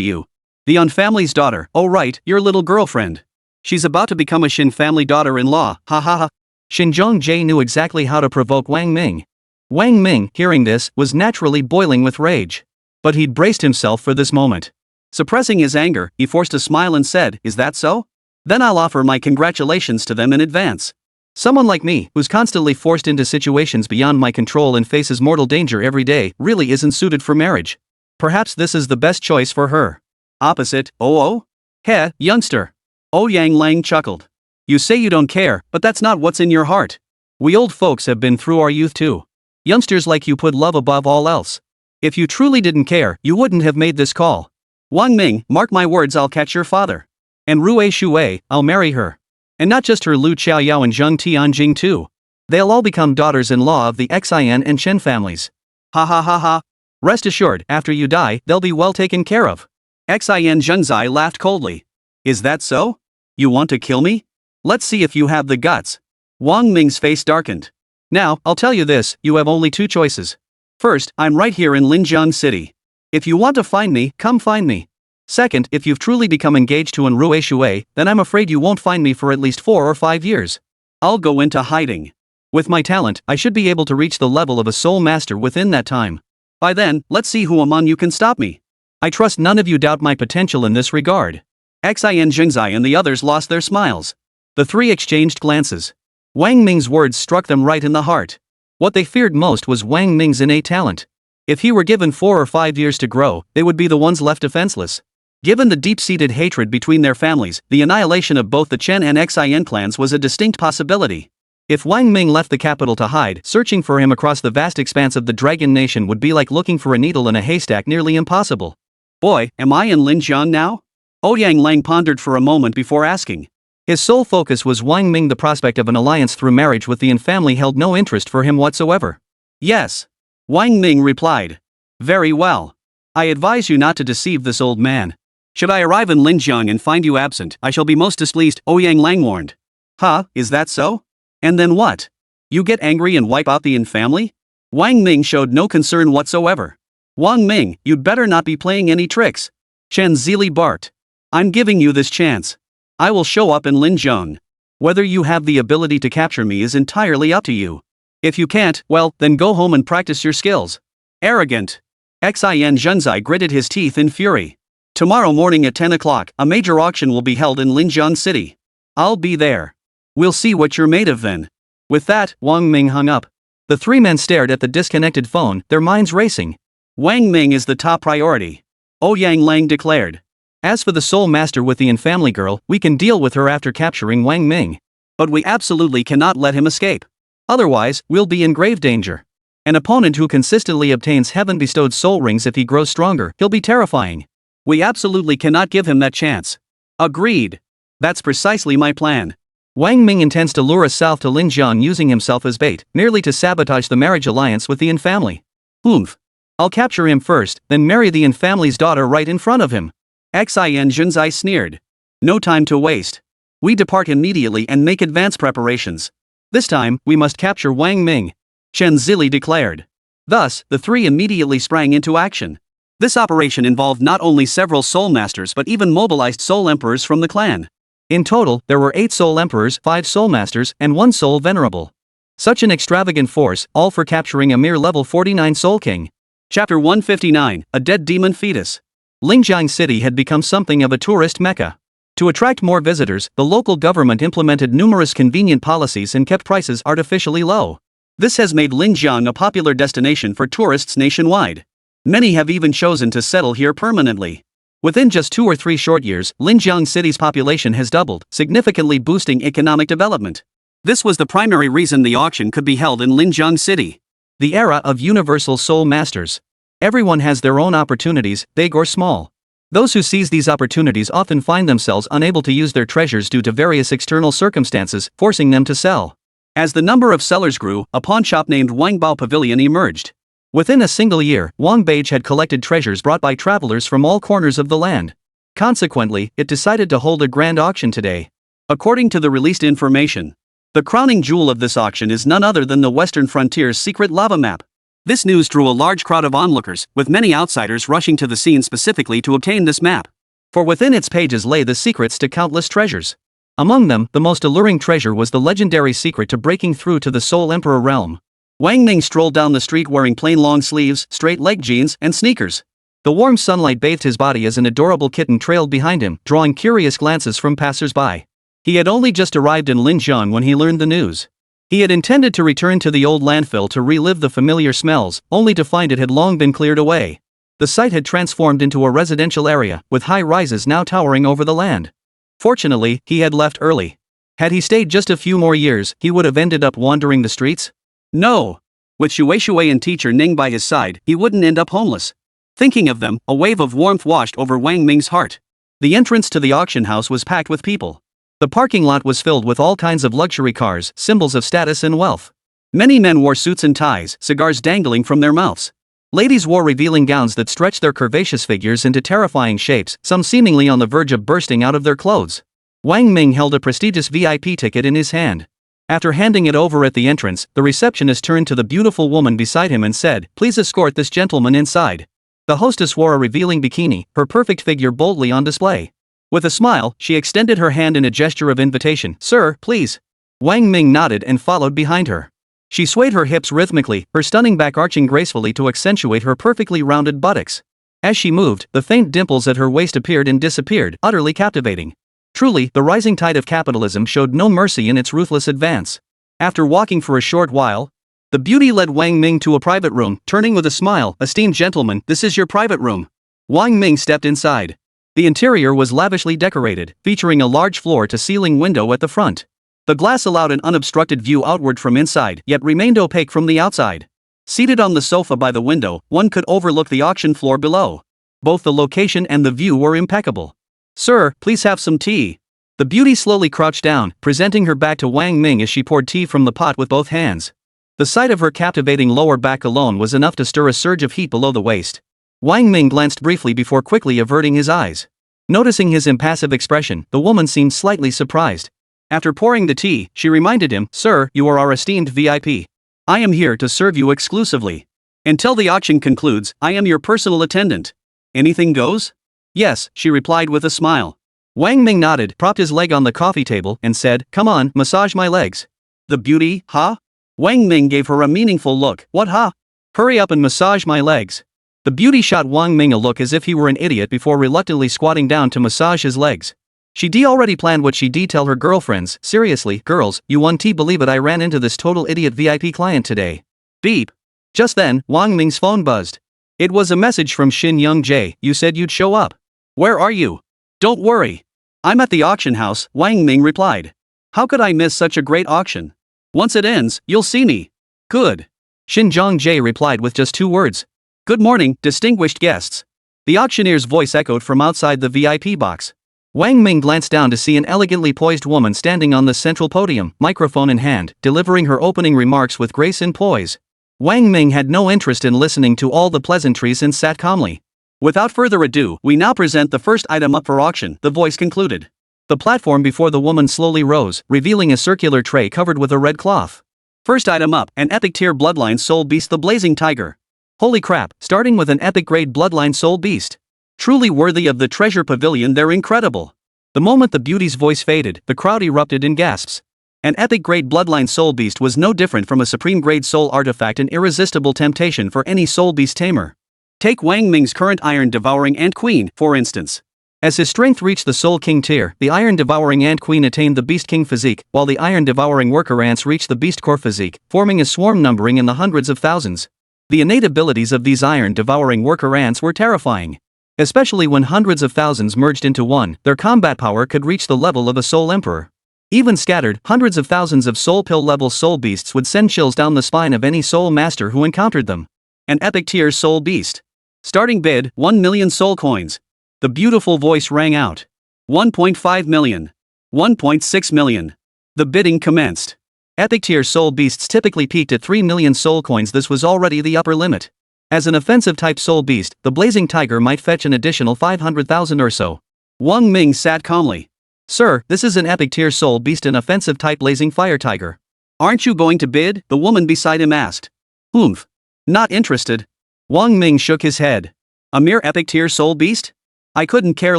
you. The Yun family's daughter, oh right, your little girlfriend. She's about to become a Xin family daughter-in-law, ha ha ha. Xin Zhongjie knew exactly how to provoke Wang Ming. Wang Ming, hearing this, was naturally boiling with rage. But he'd braced himself for this moment. Suppressing his anger, he forced a smile and said, is that so? Then I'll offer my congratulations to them in advance. Someone like me, who's constantly forced into situations beyond my control and faces mortal danger every day, really isn't suited for marriage. Perhaps this is the best choice for her. Opposite, oh? Heh, youngster. Ouyang Lang chuckled. You say you don't care, but that's not what's in your heart. We old folks have been through our youth too. Youngsters like you put love above all else. If you truly didn't care, you wouldn't have made this call. Wang Ming, mark my words, I'll catch your father. And Rui Shui, I'll marry her. And not just her, Lu Qiaoyao and Zheng Tianjing too. They'll all become daughters-in-law of the Xian and Chen families. Ha ha ha ha. Rest assured, after you die, they'll be well taken care of. Xian Zhengzai laughed coldly. Is that so? You want to kill me? Let's see if you have the guts. Wang Ming's face darkened. Now, I'll tell you this, you have only two choices. First, I'm right here in Linjiang City. If you want to find me, come find me. Second, if you've truly become engaged to Rui Shui, then I'm afraid you won't find me for at least 4 or 5 years. I'll go into hiding. With my talent, I should be able to reach the level of a soul master within that time. By then, let's see who among you can stop me. I trust none of you doubt my potential in this regard. Xian Zhengzai and the others lost their smiles. The three exchanged glances. Wang Ming's words struck them right in the heart. What they feared most was Wang Ming's innate talent. If he were given 4 or 5 years to grow, they would be the ones left defenseless. Given the deep-seated hatred between their families, the annihilation of both the Chen and Xian clans was a distinct possibility. If Wang Ming left the capital to hide, searching for him across the vast expanse of the Dragon Nation would be like looking for a needle in a haystack, nearly impossible. Boy, am I in Linjiang now? Ouyang Lang pondered for a moment before asking. His sole focus was Wang Ming. The prospect of an alliance through marriage with the Yun family held no interest for him whatsoever. Yes. Wang Ming replied. Very well. I advise you not to deceive this old man. Should I arrive in Linjiang and find you absent, I shall be most displeased, Ouyang Lang warned. Huh, is that so? And then what? You get angry and wipe out the Yun family? Wang Ming showed no concern whatsoever. Wang Ming, you'd better not be playing any tricks. Chen Zili barked. I'm giving you this chance. I will show up in Linzhong. Whether you have the ability to capture me is entirely up to you. If you can't, well, then go home and practice your skills. Arrogant. Xin Zhenzai gritted his teeth in fury. Tomorrow morning at 10 o'clock, a major auction will be held in Linzhong City. I'll be there. We'll see what you're made of then. With that, Wang Ming hung up. The three men stared at the disconnected phone, their minds racing. Wang Ming is the top priority. Ouyang Lang declared. As for the soul master with the infamily girl, we can deal with her after capturing Wang Ming. But we absolutely cannot let him escape. Otherwise, we'll be in grave danger. An opponent who consistently obtains heaven-bestowed soul rings if he grows stronger, he'll be terrifying. We absolutely cannot give him that chance. Agreed. That's precisely my plan. Wang Ming intends to lure us south to Linzhong using himself as bait, merely to sabotage the marriage alliance with the infamily. Oomph. I'll capture him first, then marry the infamily's daughter right in front of him. Xin Zhenzai sneered. No time to waste. We depart immediately and make advance preparations. This time, we must capture Wang Ming. Chen Zili declared. Thus, the three immediately sprang into action. This operation involved not only several soul masters but even mobilized soul emperors from the clan. In total, there were 8 soul emperors, 5 soul masters, and 1 soul venerable. Such an extravagant force, all for capturing a mere level 49 soul king. Chapter 159, A Dead Demon Fetus. Linzhong City had become something of a tourist mecca. To attract more visitors, the local government implemented numerous convenient policies and kept prices artificially low. This has made Linzhong a popular destination for tourists nationwide. Many have even chosen to settle here permanently. Within just 2 or 3 short years, Linzhong City's population has doubled, significantly boosting economic development. This was the primary reason the auction could be held in Linzhong City. The era of universal soul masters. Everyone has their own opportunities, big or small. Those who seize these opportunities often find themselves unable to use their treasures due to various external circumstances, forcing them to sell. As the number of sellers grew, a pawnshop named Wangbao Pavilion emerged. Within a single year, Wang Beige had collected treasures brought by travelers from all corners of the land. Consequently, it decided to hold a grand auction today. According to the released information, the crowning jewel of this auction is none other than the Western Frontier's secret lava map. This news drew a large crowd of onlookers, with many outsiders rushing to the scene specifically to obtain this map. For within its pages lay the secrets to countless treasures. Among them, the most alluring treasure was the legendary secret to breaking through to the Soul Emperor realm. Wang Ming strolled down the street wearing plain long sleeves, straight-leg jeans, and sneakers. The warm sunlight bathed his body as an adorable kitten trailed behind him, drawing curious glances from passers-by. He had only just arrived in Linzhong when he learned the news. He had intended to return to the old landfill to relive the familiar smells, only to find it had long been cleared away. The site had transformed into a residential area, with high rises now towering over the land. Fortunately, he had left early. Had he stayed just a few more years, he would have ended up wandering the streets? No. With Shui and teacher Ning by his side, he wouldn't end up homeless. Thinking of them, a wave of warmth washed over Wang Ming's heart. The entrance to the auction house was packed with people. The parking lot was filled with all kinds of luxury cars, symbols of status and wealth. Many men wore suits and ties, cigars dangling from their mouths. Ladies wore revealing gowns that stretched their curvaceous figures into terrifying shapes, some seemingly on the verge of bursting out of their clothes. Wang Ming held a prestigious VIP ticket in his hand. After handing it over at the entrance, the receptionist turned to the beautiful woman beside him and said, "Please escort this gentleman inside." The hostess wore a revealing bikini, her perfect figure boldly on display. With a smile, she extended her hand in a gesture of invitation. "Sir, please." Wang Ming nodded and followed behind her. She swayed her hips rhythmically, her stunning back arching gracefully to accentuate her perfectly rounded buttocks. As she moved, the faint dimples at her waist appeared and disappeared, utterly captivating. Truly, the rising tide of capitalism showed no mercy in its ruthless advance. After walking for a short while, the beauty led Wang Ming to a private room, turning with a smile, "Esteemed gentleman, this is your private room." Wang Ming stepped inside. The interior was lavishly decorated, featuring a large floor-to-ceiling window at the front. The glass allowed an unobstructed view outward from inside, yet remained opaque from the outside. Seated on the sofa by the window, one could overlook the auction floor below. Both the location and the view were impeccable. "Sir, please have some tea." The beauty slowly crouched down, presenting her back to Wang Ming as she poured tea from the pot with both hands. The sight of her captivating lower back alone was enough to stir a surge of heat below the waist. Wang Ming glanced briefly before quickly averting his eyes. Noticing his impassive expression, the woman seemed slightly surprised. After pouring the tea, she reminded him, "Sir, you are our esteemed VIP. I am here to serve you exclusively. Until the auction concludes, I am your personal attendant. Anything goes?" Yes, she replied with a smile. Wang Ming nodded, propped his leg on the coffee table, and said, "Come on, massage my legs." The beauty, huh? Wang Ming gave her a meaningful look. What, huh? Hurry up and massage my legs. The beauty shot Wang Ming a look as if he were an idiot before reluctantly squatting down to massage his legs. She already planned what she'd tell her girlfriends. Seriously, girls, you won't believe it, I ran into this total idiot VIP client today. Beep. Just then, Wang Ming's phone buzzed. It was a message from Shin Young Jae. You said you'd show up. Where are you? Don't worry. I'm at the auction house, Wang Ming replied. How could I miss such a great auction? Once it ends, you'll see me. Good. Shin Young Jae replied with just 2 words. Good morning, distinguished guests. The auctioneer's voice echoed from outside the VIP box. Wang Ming glanced down to see an elegantly poised woman standing on the central podium, microphone in hand, delivering her opening remarks with grace and poise. Wang Ming had no interest in listening to all the pleasantries and sat calmly. Without further ado, we now present the first item up for auction, the voice concluded. The platform before the woman slowly rose, revealing a circular tray covered with a red cloth. First item up, an epic tier bloodline soul beast, the blazing tiger. Holy crap, starting with an epic grade bloodline soul beast. Truly worthy of the treasure pavilion, they're incredible. The moment the beauty's voice faded, the crowd erupted in gasps. An epic grade bloodline soul beast was no different from a supreme grade soul artifact, an irresistible temptation for any soul beast tamer. Take Wang Ming's current Iron Devouring Ant Queen, for instance. As his strength reached the Soul King tier, the Iron Devouring Ant Queen attained the Beast King physique, while the Iron Devouring Worker Ants reached the Beast Core physique, forming a swarm numbering in the hundreds of thousands. The innate abilities of these Iron Devouring Worker Ants were terrifying. Especially when hundreds of thousands merged into one, their combat power could reach the level of a Soul Emperor. Even scattered, hundreds of thousands of Soul Pill level Soul Beasts would send chills down the spine of any Soul Master who encountered them. An epic tier Soul Beast. Starting bid, 1 million Soul Coins. The beautiful voice rang out. 1.5 million. 1.6 million. The bidding commenced. Epic tier Soul Beasts typically peaked at 3 million Soul Coins. This was already the upper limit. As an offensive type Soul Beast, the Blazing Tiger might fetch an additional 500,000 or so. Wang Ming sat calmly. Sir, this is an epic tier Soul Beast, an offensive type Blazing Fire Tiger. Aren't you going to bid? The woman beside him asked. Oomph. Not interested. Wang Ming shook his head. A mere epic tier Soul Beast? I couldn't care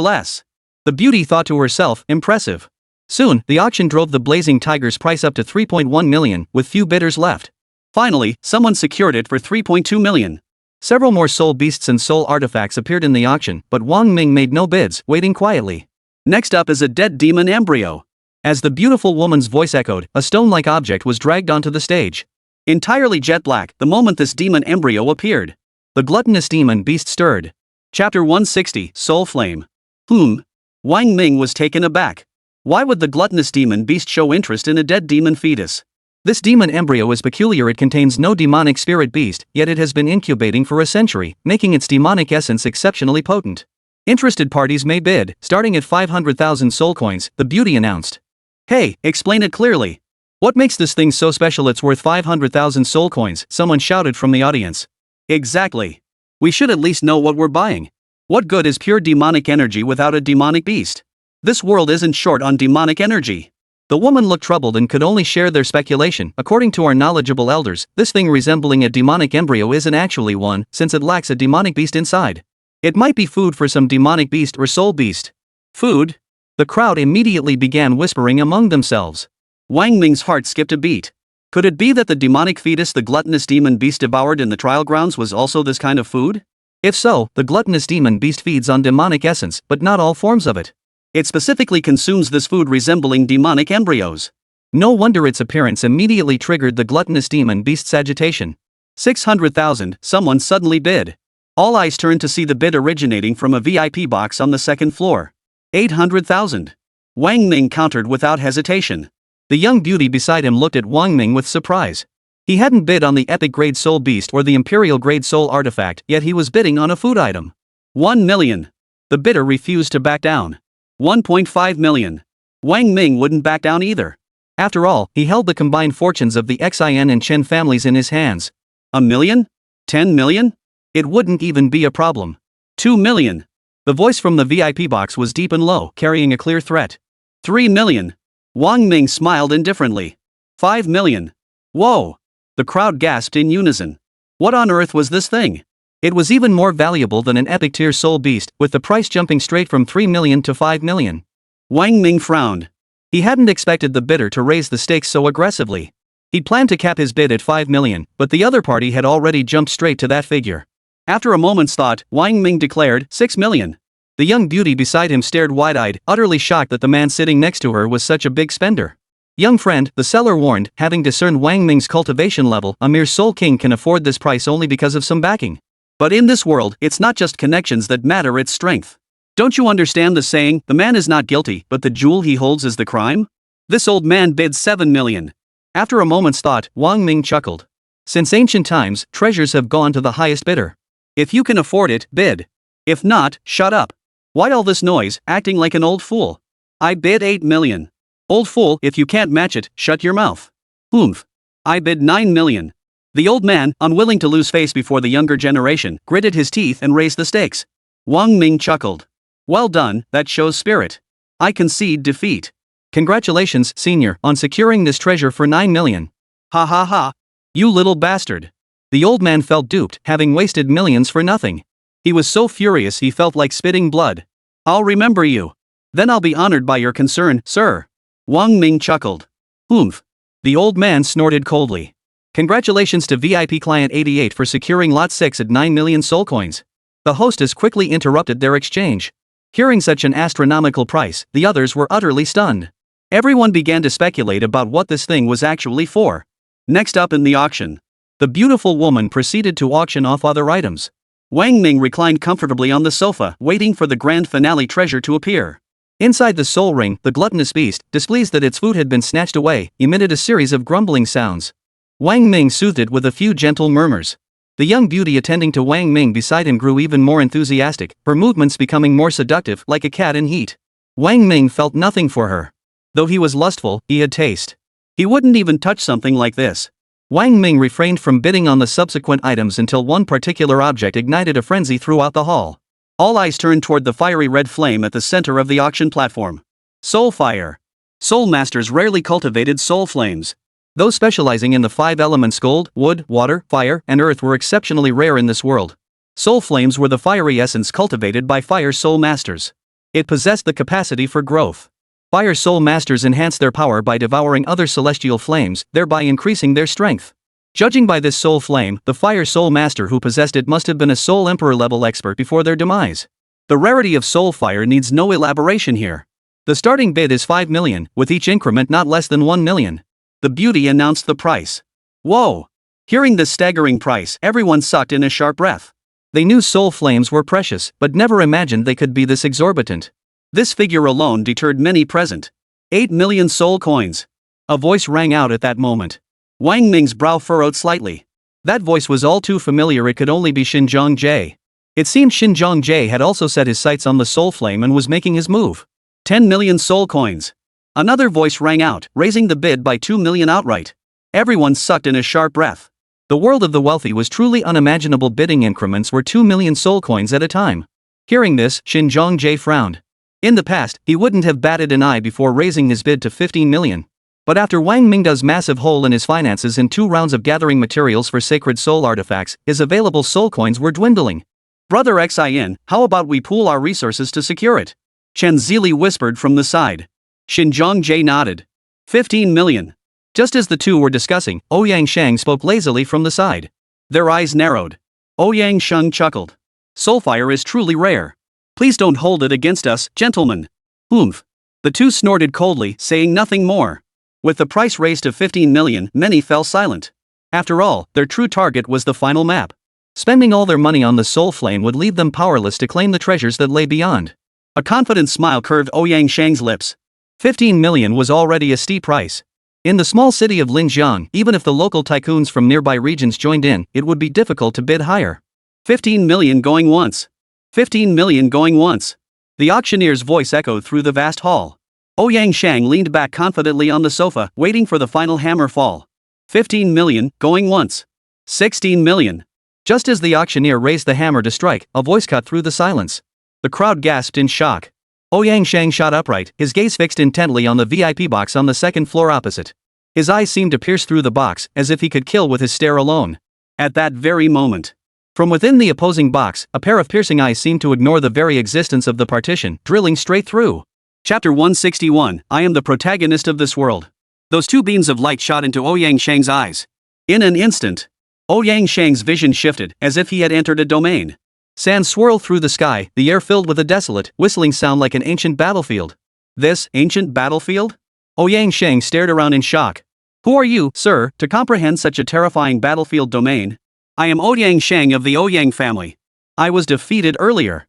less. The beauty thought to herself, impressive. Soon, the auction drove the Blazing Tiger's price up to 3.1 million, with few bidders left. Finally, someone secured it for 3.2 million. Several more Soul Beasts and Soul Artifacts appeared in the auction, but Wang Ming made no bids, waiting quietly. Next up is a dead demon embryo. As the beautiful woman's voice echoed, a stone-like object was dragged onto the stage. Entirely jet black, the moment this demon embryo appeared. The gluttonous demon beast stirred. Chapter 160, Soul Flame. Wang Ming was taken aback. Why would the gluttonous demon beast show interest in a dead demon fetus? This demon embryo is peculiar. It contains no demonic spirit beast, yet it has been incubating for a century, making its demonic essence exceptionally potent. Interested parties may bid, starting at 500,000 soul coins, the beauty announced. Hey, explain it clearly. What makes this thing so special it's worth 500,000 soul coins? Someone shouted from the audience. Exactly. We should at least know what we're buying. What good is pure demonic energy without a demonic beast? This world isn't short on demonic energy. The woman looked troubled and could only share their speculation. According to our knowledgeable elders, this thing resembling a demonic embryo isn't actually one, since it lacks a demonic beast inside. It might be food for some demonic beast or soul beast. Food? The crowd immediately began whispering among themselves. Wang Ming's heart skipped a beat. Could it be that the demonic fetus the gluttonous demon beast devoured in the trial grounds was also this kind of food? If so, the gluttonous demon beast feeds on demonic essence, but not all forms of it. It specifically consumes this food resembling demonic embryos. No wonder its appearance immediately triggered the gluttonous demon beast's agitation. 600,000, someone suddenly bid. All eyes turned to see the bid originating from a VIP box on the second floor. 800,000. Wang Ming countered without hesitation. The young beauty beside him looked at Wang Ming with surprise. He hadn't bid on the epic grade soul beast or the imperial grade soul artifact, yet he was bidding on a food item. 1 million. The bidder refused to back down. 1.5 million. Wang Ming wouldn't back down either. After all, he held the combined fortunes of the Xin and Chen families in his hands. A million? 10 million? It wouldn't even be a problem. 2 million. The voice from the VIP box was deep and low, carrying a clear threat. 3 million. Wang Ming smiled indifferently. 5 million. Whoa! The crowd gasped in unison. What on earth was this thing? It was even more valuable than an epic tier soul beast, with the price jumping straight from 3 million to 5 million. Wang Ming frowned. He hadn't expected the bidder to raise the stakes so aggressively. He'd planned to cap his bid at 5 million, but the other party had already jumped straight to that figure. After a moment's thought, Wang Ming declared 6 million. The young beauty beside him stared wide-eyed, utterly shocked that the man sitting next to her was such a big spender. Young friend, the seller warned, having discerned Wang Ming's cultivation level, a mere soul king can afford this price only because of some backing. But in this world, it's not just connections that matter, it's strength. Don't you understand the saying, the man is not guilty, but the jewel he holds is the crime? This old man bid 7 million. After a moment's thought, Wang Ming chuckled. Since ancient times, treasures have gone to the highest bidder. If you can afford it, bid. If not, shut up. Why all this noise, acting like an old fool? I bid 8 million. Old fool, if you can't match it, shut your mouth. Oomph. I bid 9 million. The old man, unwilling to lose face before the younger generation, gritted his teeth and raised the stakes. Wang Ming chuckled. Well done, that shows spirit. I concede defeat. Congratulations, senior, on securing this treasure for 9 million. Ha ha ha. You little bastard. The old man felt duped, having wasted millions for nothing. He was so furious he felt like spitting blood. I'll remember you. Then I'll be honored by your concern, sir. Wang Ming chuckled. Oomph. The old man snorted coldly. Congratulations to VIP Client 88 for securing Lot 6 at 9 million soul coins. The hostess quickly interrupted their exchange. Hearing such an astronomical price, the others were utterly stunned. Everyone began to speculate about what this thing was actually for. Next up in the auction, the beautiful woman proceeded to auction off other items. Wang Ming reclined comfortably on the sofa, waiting for the grand finale treasure to appear. Inside the soul ring, the gluttonous beast, displeased that its food had been snatched away, emitted a series of grumbling sounds. Wang Ming soothed it with a few gentle murmurs. The young beauty attending to Wang Ming beside him grew even more enthusiastic, her movements becoming more seductive, like a cat in heat. Wang Ming felt nothing for her. Though he was lustful, he had taste. He wouldn't even touch something like this. Wang Ming refrained from bidding on the subsequent items until one particular object ignited a frenzy throughout the hall. All eyes turned toward the fiery red flame at the center of the auction platform. Soul fire. Soul masters rarely cultivated soul flames. Those specializing in the 5 elements gold, wood, water, fire, and earth were exceptionally rare in this world. Soul flames were the fiery essence cultivated by fire soul masters. It possessed the capacity for growth. Fire soul masters enhanced their power by devouring other celestial flames, thereby increasing their strength. Judging by this soul flame, the fire soul master who possessed it must have been a soul emperor level expert before their demise. The rarity of soul fire needs no elaboration here. The starting bid is 5 million, with each increment not less than 1 million. The beauty announced the price. Whoa! Hearing this staggering price, everyone sucked in a sharp breath. They knew soul flames were precious, but never imagined they could be this exorbitant. This figure alone deterred many present. 8 million soul coins. A voice rang out at that moment. Wang Ming's brow furrowed slightly. That voice was all too familiar, it could only be Xinjiang Jie. It seemed Xinjiang Jie had also set his sights on the soul flame and was making his move. 10 million soul coins. Another voice rang out, raising the bid by 2 million outright. Everyone sucked in a sharp breath. The world of the wealthy was truly unimaginable. Bidding increments were 2 million soul coins at a time. Hearing this, Xinjiang Jie frowned. In the past, he wouldn't have batted an eye before raising his bid to 15 million. But after Wang Ming's massive hole in his finances in 2 rounds of gathering materials for sacred soul artifacts, his available soul coins were dwindling. Brother Xin, how about we pool our resources to secure it? Chen Zili whispered from the side. Xinjiang Jie nodded. 15 million. Just as the two were discussing, Ouyang Shang spoke lazily from the side. Their eyes narrowed. Ouyang Shang chuckled. Soulfire is truly rare. Please don't hold it against us, gentlemen. Oomph. The two snorted coldly, saying nothing more. With the price raised to 15 million, many fell silent. After all, their true target was the final map. Spending all their money on the soul flame would leave them powerless to claim the treasures that lay beyond. A confident smile curved Ouyang Shang's lips. 15 million was already a steep price. In the small city of Linjiang, even if the local tycoons from nearby regions joined in, it would be difficult to bid higher. 15 million going once. 15 million going once. The auctioneer's voice echoed through the vast hall. Ouyang Shang leaned back confidently on the sofa, waiting for the final hammer fall. 15 million, going once. 16 million. Just as the auctioneer raised the hammer to strike, a voice cut through the silence. The crowd gasped in shock. Ouyang Shang shot upright, his gaze fixed intently on the VIP box on the second floor opposite. His eyes seemed to pierce through the box, as if he could kill with his stare alone. At that very moment, From within the opposing box, a pair of piercing eyes seemed to ignore the very existence of the partition, drilling straight through. Chapter 161, I am the protagonist of this world. Those two beams of light shot into Ouyang Shang's eyes. In an instant, Ouyang Shang's vision shifted, as if he had entered a domain. Sand swirled through the sky, the air filled with a desolate, whistling sound like an ancient battlefield. This ancient battlefield? Ouyang Shang stared around in shock. Who are you, sir, to comprehend such a terrifying battlefield domain? I am Ouyang Shang of the Ouyang family. I was defeated earlier.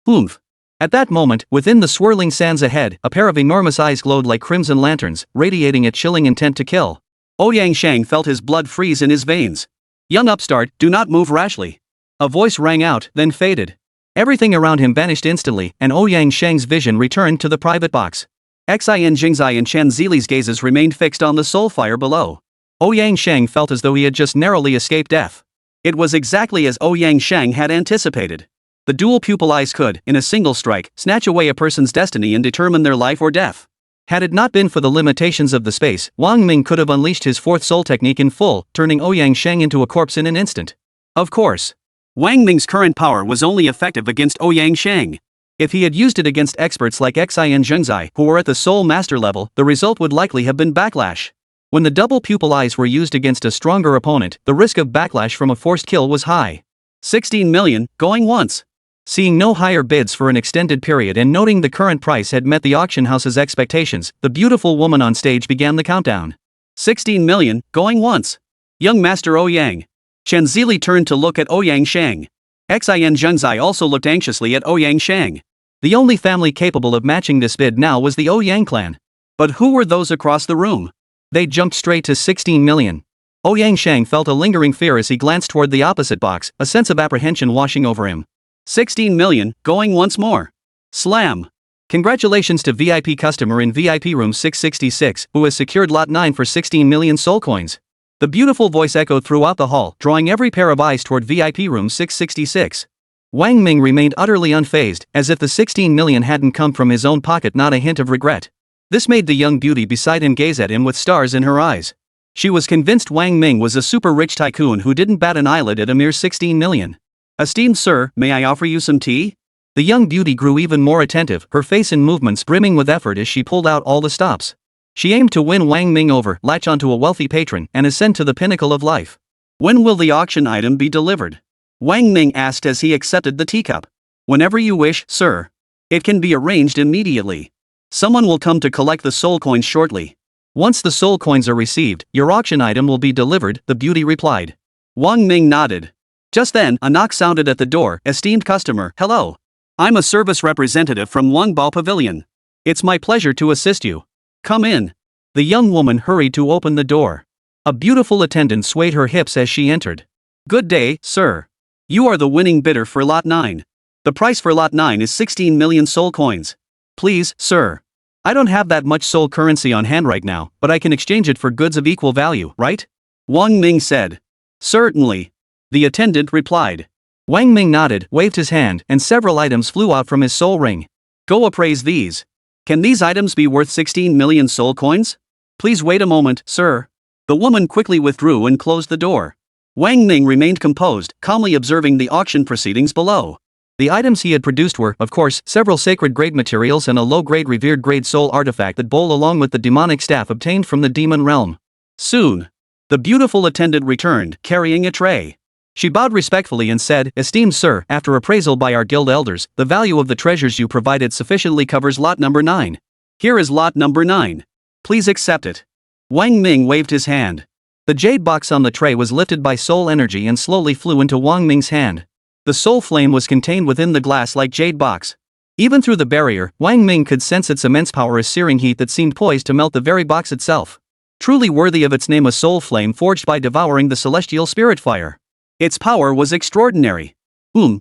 Oomph. At that moment, within the swirling sands ahead, a pair of enormous eyes glowed like crimson lanterns, radiating a chilling intent to kill. Ouyang Shang felt his blood freeze in his veins. Young upstart, do not move rashly. A voice rang out, then faded. Everything around him vanished instantly, and Ouyang Shang's vision returned to the private box. Xin Jingzai and Chen Zili's gazes remained fixed on the soul fire below. Ouyang Shang felt as though he had just narrowly escaped death. It was exactly as Ouyang Shang had anticipated. The dual pupil eyes could, in a single strike, snatch away a person's destiny and determine their life or death. Had it not been for the limitations of the space, Wang Ming could have unleashed his fourth soul technique in full, turning Ouyang Shang into a corpse in an instant. Of course, Wang Ming's current power was only effective against Ouyang Shang. If he had used it against experts like Xin Zhengzai, who were at the soul master level, the result would likely have been backlash. When the double pupil eyes were used against a stronger opponent, the risk of backlash from a forced kill was high. 16 million, going once. Seeing no higher bids for an extended period and noting the current price had met the auction house's expectations, the beautiful woman on stage began the countdown. 16 million, going once. Young Master Ouyang. Chen Zili turned to look at Ouyang Shang. Xin Zhengzai also looked anxiously at Ouyang Shang. The only family capable of matching this bid now was the Ouyang clan. But who were those across the room? They jumped straight to 16 million. Ouyang Shang felt a lingering fear as he glanced toward the opposite box, a sense of apprehension washing over him. 16 million, going once more. Slam. Congratulations to VIP customer in VIP room 666, who has secured lot 9 for 16 million soul coins. The beautiful voice echoed throughout the hall, drawing every pair of eyes toward VIP room 666. Wang Ming remained utterly unfazed, as if the 16 million hadn't come from his own pocket, not a hint of regret. This made the young beauty beside him gaze at him with stars in her eyes. She was convinced Wang Ming was a super-rich tycoon who didn't bat an eyelid at a mere 16 million. Esteemed sir, may I offer you some tea? The young beauty grew even more attentive, her face and movements brimming with effort as she pulled out all the stops. She aimed to win Wang Ming over, latch onto a wealthy patron, and ascend to the pinnacle of life. When will the auction item be delivered? Wang Ming asked as he accepted the teacup. Whenever you wish, sir. It can be arranged immediately. Someone will come to collect the soul coins shortly. Once the soul coins are received, your auction item will be delivered, the beauty replied. Wang Ming nodded. Just then, a knock sounded at the door. Esteemed customer, hello. I'm a service representative from Wangbao Pavilion. It's my pleasure to assist you. Come in. The young woman hurried to open the door. A beautiful attendant swayed her hips as she entered. Good day, sir. You are the winning bidder for lot 9. The price for lot 9 is 16 million soul coins. Please, sir. I don't have that much soul currency on hand right now, but I can exchange it for goods of equal value, right? Wang Ming said. Certainly. The attendant replied. Wang Ming nodded, waved his hand, and several items flew out from his soul ring. Go appraise these. Can these items be worth 16 million soul coins? Please wait a moment, sir. The woman quickly withdrew and closed the door. Wang Ming remained composed, calmly observing the auction proceedings below. The items he had produced were, of course, several sacred-grade materials and a low-grade revered-grade soul artifact that bowl along with the demonic staff obtained from the demon realm. Soon, the beautiful attendant returned, carrying a tray. She bowed respectfully and said, Esteemed sir, after appraisal by our guild elders, the value of the treasures you provided sufficiently covers lot number 9. Here is lot number 9. Please accept it. Wang Ming waved his hand. The jade box on the tray was lifted by soul energy and slowly flew into Wang Ming's hand. The soul flame was contained within the glass-like jade box. Even through the barrier, Wang Ming could sense its immense power as searing heat that seemed poised to melt the very box itself. Truly worthy of its name, a soul flame forged by devouring the celestial spirit fire. Its power was extraordinary.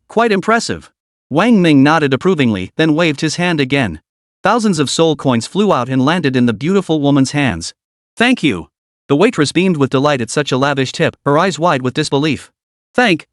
Quite impressive. Wang Ming nodded approvingly, then waved his hand again. Thousands of soul coins flew out and landed in the beautiful woman's hands. Thank you. The waitress beamed with delight at such a lavish tip, her eyes wide with disbelief. Thank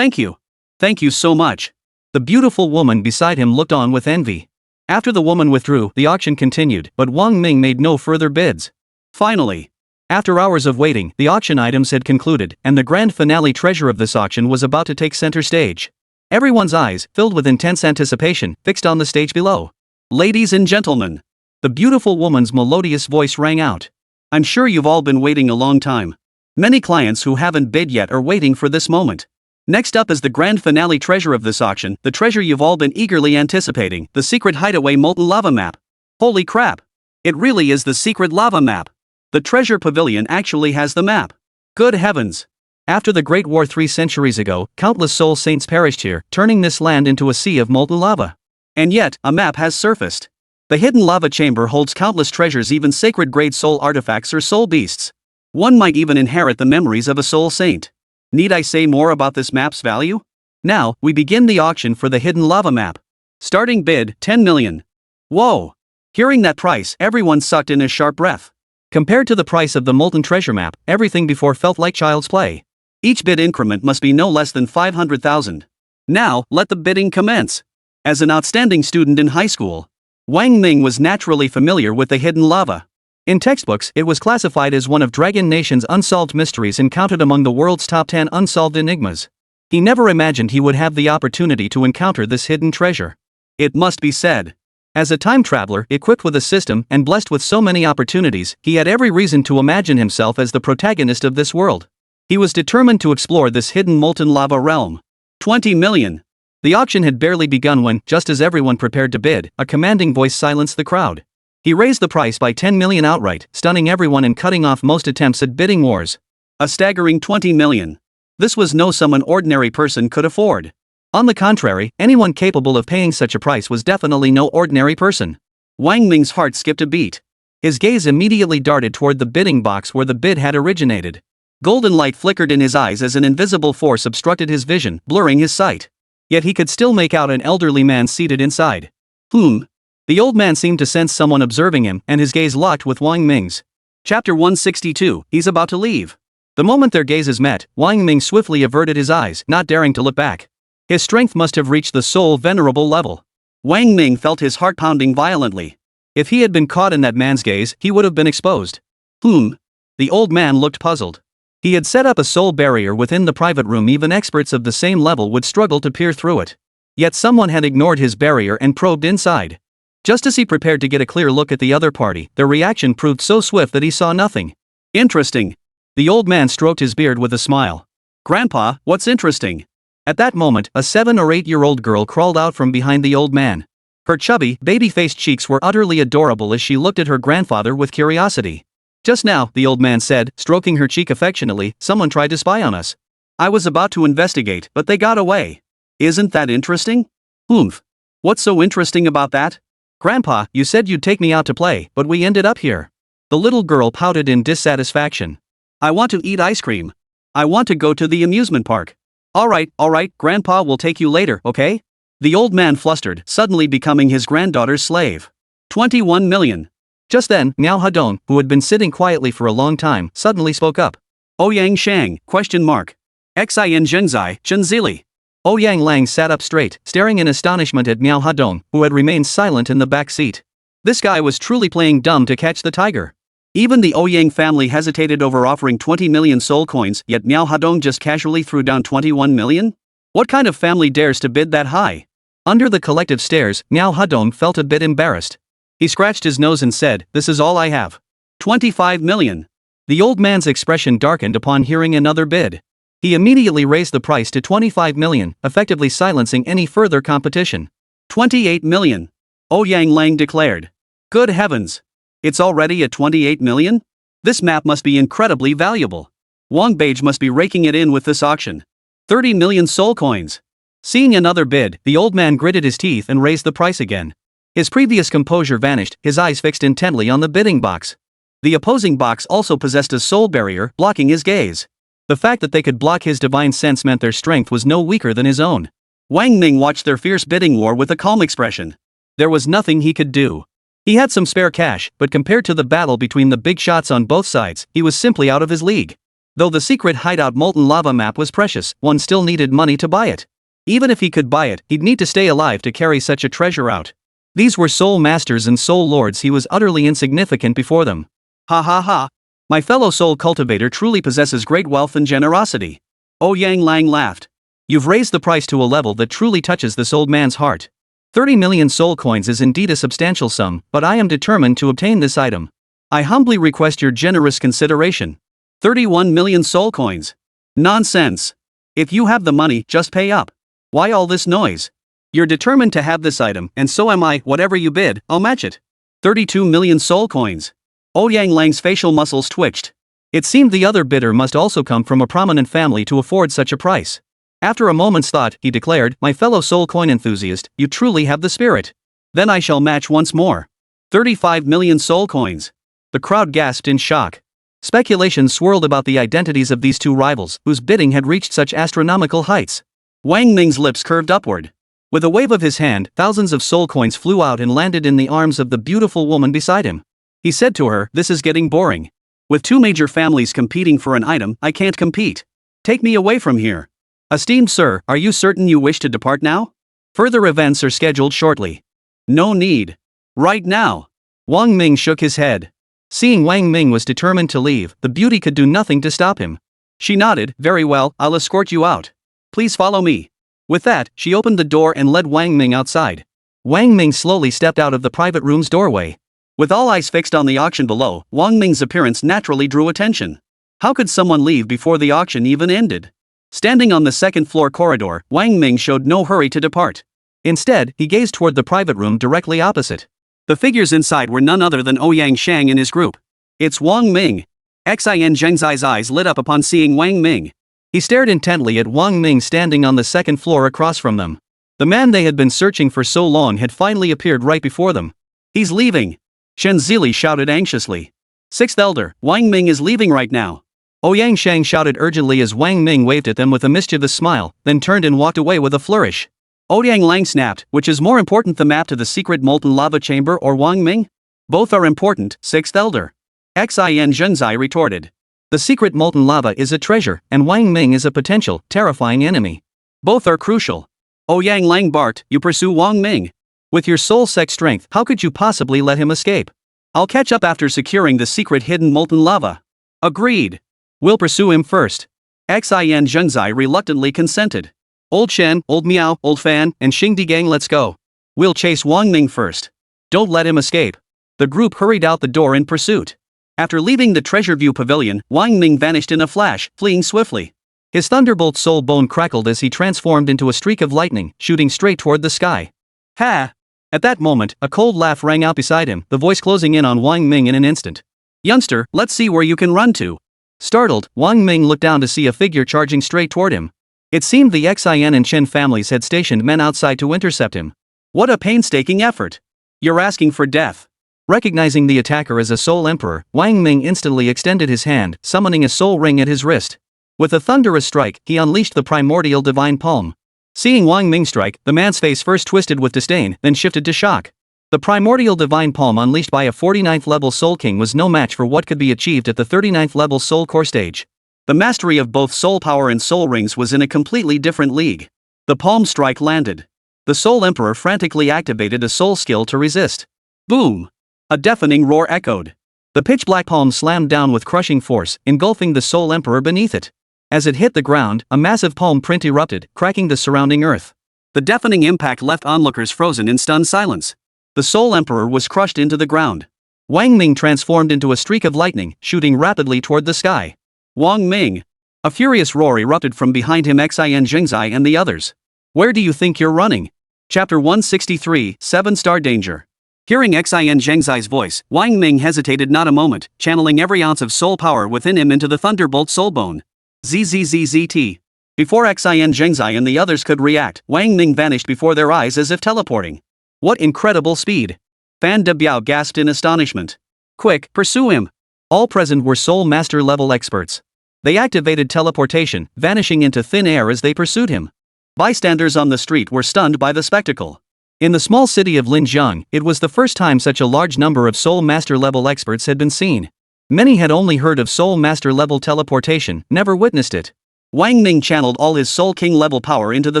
you. Thank you so much. The beautiful woman beside him looked on with envy. After the woman withdrew, the auction continued, but Wang Ming made no further bids. Finally, After hours of waiting, the auction items had concluded, and the grand finale treasure of this auction was about to take center stage. Everyone's eyes, filled with intense anticipation, fixed on the stage below. Ladies and gentlemen. The beautiful woman's melodious voice rang out. I'm sure you've all been waiting a long time. Many clients who haven't bid yet are waiting for this moment. Next up is the grand finale treasure of this auction, the treasure you've all been eagerly anticipating, the secret hideaway molten lava map. Holy crap! It really is the secret lava map. The treasure pavilion actually has the map. Good heavens! After the Great War 3 centuries ago, countless soul saints perished here, turning this land into a sea of molten lava. And yet, a map has surfaced. The hidden lava chamber holds countless treasures, even sacred-grade soul artifacts or soul beasts. One might even inherit the memories of a soul saint. Need I say more about this map's value? Now, we begin the auction for the hidden lava map. Starting bid, 10 million. Whoa! Hearing that price, everyone sucked in a sharp breath. Compared to the price of the molten treasure map, everything before felt like child's play. Each bid increment must be no less than 500,000. Now, let the bidding commence. As an outstanding student in high school, Wang Ming was naturally familiar with the hidden lava. In textbooks, it was classified as one of Dragon Nation's unsolved mysteries and counted among the world's top 10 unsolved enigmas. He never imagined he would have the opportunity to encounter this hidden treasure. It must be said. As a time traveler, equipped with a system and blessed with so many opportunities, he had every reason to imagine himself as the protagonist of this world. He was determined to explore this hidden molten lava realm. 20 million. The auction had barely begun when, just as everyone prepared to bid, a commanding voice silenced the crowd. He raised the price by 10 million outright, stunning everyone and cutting off most attempts at bidding wars. A staggering 20 million. This was no sum an ordinary person could afford. On the contrary, anyone capable of paying such a price was definitely no ordinary person. Wang Ming's heart skipped a beat. His gaze immediately darted toward the bidding box where the bid had originated. Golden light flickered in his eyes as an invisible force obstructed his vision, blurring his sight. Yet he could still make out an elderly man seated inside. The old man seemed to sense someone observing him, and his gaze locked with Wang Ming's. Chapter 162, he's about to leave. The moment their gazes met, Wang Ming swiftly averted his eyes, not daring to look back. His strength must have reached the soul venerable level. Wang Ming felt his heart pounding violently. If he had been caught in that man's gaze, he would have been exposed. The old man looked puzzled. He had set up a soul barrier within the private room. Even experts of the same level would struggle to peer through it. Yet someone had ignored his barrier and probed inside. Just as he prepared to get a clear look at the other party, their reaction proved so swift that he saw nothing. Interesting. The old man stroked his beard with a smile. Grandpa, what's interesting? At that moment, a 7 or 8-year-old girl crawled out from behind the old man. Her chubby, baby-faced cheeks were utterly adorable as she looked at her grandfather with curiosity. Just now, the old man said, stroking her cheek affectionately, someone tried to spy on us. I was about to investigate, but they got away. Isn't that interesting? What's so interesting about that? Grandpa, you said you'd take me out to play, but we ended up here. The little girl pouted in dissatisfaction. I want to eat ice cream. I want to go to the amusement park. All right, Grandpa will take you later, okay? The old man flustered, suddenly becoming his granddaughter's slave. 21 million. Just then, Miao Hadong, who had been sitting quietly for a long time, suddenly spoke up. Ouyang Shang, ? Xin Zhengzai, Zili. Ouyang Lang sat up straight, staring in astonishment at Miao Hadong, who had remained silent in the back seat. This guy was truly playing dumb to catch the tiger. Even the Ouyang family hesitated over offering 20 million soul coins, yet Miao Hadong just casually threw down 21 million? What kind of family dares to bid that high? Under the collective stares, Miao Hadong felt a bit embarrassed. He scratched his nose and said, "This is all I have." 25 million. The old man's expression darkened upon hearing another bid. He immediately raised the price to 25 million, effectively silencing any further competition. 28 million. Ouyang Lang declared. Good heavens. It's already at 28 million? This map must be incredibly valuable. Wang Beige must be raking it in with this auction. 30 million soul coins. Seeing another bid, the old man gritted his teeth and raised the price again. His previous composure vanished, his eyes fixed intently on the bidding box. The opposing box also possessed a soul barrier, blocking his gaze. The fact that they could block his divine sense meant their strength was no weaker than his own. Wang Ming watched their fierce bidding war with a calm expression. There was nothing he could do. He had some spare cash, but compared to the battle between the big shots on both sides, he was simply out of his league. Though the secret hideout molten lava map was precious, one still needed money to buy it. Even if he could buy it, he'd need to stay alive to carry such a treasure out. These were soul masters and soul lords. He was utterly insignificant before them. Ha ha ha. My fellow soul cultivator truly possesses great wealth and generosity. Ouyang Lang laughed. You've raised the price to a level that truly touches this old man's heart. 30 million soul coins is indeed a substantial sum, but I am determined to obtain this item. I humbly request your generous consideration. 31 million soul coins. Nonsense. If you have the money, just pay up. Why all this noise? You're determined to have this item, and so am I. Whatever you bid, I'll match it. 32 million soul coins. Ouyang Lang's facial muscles twitched. It seemed the other bidder must also come from a prominent family to afford such a price. After a moment's thought, he declared, my fellow soul coin enthusiast, you truly have the spirit. Then I shall match once more. 35 million soul coins. The crowd gasped in shock. Speculations swirled about the identities of these two rivals, whose bidding had reached such astronomical heights. Wang Ming's lips curved upward. With a wave of his hand, thousands of soul coins flew out and landed in the arms of the beautiful woman beside him. He said to her, this is getting boring. With two major families competing for an item, I can't compete. Take me away from here. Esteemed sir, are you certain you wish to depart now? Further events are scheduled shortly. No need. Right now. Wang Ming shook his head. Seeing Wang Ming was determined to leave, the beauty could do nothing to stop him. She nodded, very well, I'll escort you out. Please follow me. With that, she opened the door and led Wang Ming outside. Wang Ming slowly stepped out of the private room's doorway. With all eyes fixed on the auction below, Wang Ming's appearance naturally drew attention. How could someone leave before the auction even ended? Standing on the second-floor corridor, Wang Ming showed no hurry to depart. Instead, he gazed toward the private room directly opposite. The figures inside were none other than Ouyang Shang and his group. It's Wang Ming. Xin Zhengzai's eyes lit up upon seeing Wang Ming. He stared intently at Wang Ming standing on the second floor across from them. The man they had been searching for so long had finally appeared right before them. He's leaving. Shen Zili shouted anxiously. Sixth Elder, Wang Ming is leaving right now. Ouyang Shang shouted urgently as Wang Ming waved at them with a mischievous smile, then turned and walked away with a flourish. Ouyang Lang snapped, which is more important, the map to the secret molten lava chamber or Wang Ming? Both are important, Sixth Elder. Xin Zhengzai retorted. The secret molten lava is a treasure, and Wang Ming is a potential, terrifying enemy. Both are crucial. Ouyang Lang barked, you pursue Wang Ming. With your soul sex strength, how could you possibly let him escape? I'll catch up after securing the secret hidden molten lava. Agreed. We'll pursue him first. Xin Zhengzai reluctantly consented. Old Shen, Old Miao, Old Fan, and Xingdi Gang, let's go. We'll chase Wang Ming first. Don't let him escape. The group hurried out the door in pursuit. After leaving the Treasure View Pavilion, Wang Ming vanished in a flash, fleeing swiftly. His thunderbolt soul bone crackled as he transformed into a streak of lightning, shooting straight toward the sky. Ha! At that moment, a cold laugh rang out beside him, the voice closing in on Wang Ming in an instant. Youngster, let's see where you can run to. Startled, Wang Ming looked down to see a figure charging straight toward him. It seemed the Xin and Chen families had stationed men outside to intercept him. What a painstaking effort. You're asking for death. Recognizing the attacker as a soul emperor, Wang Ming instantly extended his hand, summoning a soul ring at his wrist. With a thunderous strike, he unleashed the primordial divine palm. Seeing Wang Ming strike, the man's face first twisted with disdain, then shifted to shock. The primordial divine palm unleashed by a 49th level soul king was no match for what could be achieved at the 39th level soul core stage. The mastery of both soul power and soul rings was in a completely different league. The palm strike landed. The soul emperor frantically activated a soul skill to resist. Boom! A deafening roar echoed. The pitch-black palm slammed down with crushing force, engulfing the soul emperor beneath it. As it hit the ground, a massive palm print erupted, cracking the surrounding earth. The deafening impact left onlookers frozen in stunned silence. The soul emperor was crushed into the ground. Wang Ming transformed into a streak of lightning, shooting rapidly toward the sky. Wang Ming! A furious roar erupted from behind him. Xin Zhengzai and the others. Where do you think you're running? Chapter 163, 7-Star Danger. Hearing Xin Zhengzai's voice, Wang Ming hesitated not a moment, channeling every ounce of soul power within him into the Thunderbolt Soulbone. ZZZZT. Before Xin Zhengzai and the others could react, Wang Ming vanished before their eyes as if teleporting. What incredible speed! Fan De Biao gasped in astonishment. Quick, pursue him! All present were Soul Master level experts. They activated teleportation, vanishing into thin air as they pursued him. Bystanders on the street were stunned by the spectacle. In the small city of Linjiang, it was the first time such a large number of Soul Master level experts had been seen. Many had only heard of Soul Master level teleportation, never witnessed it. Wang Ming channeled all his Soul King level power into the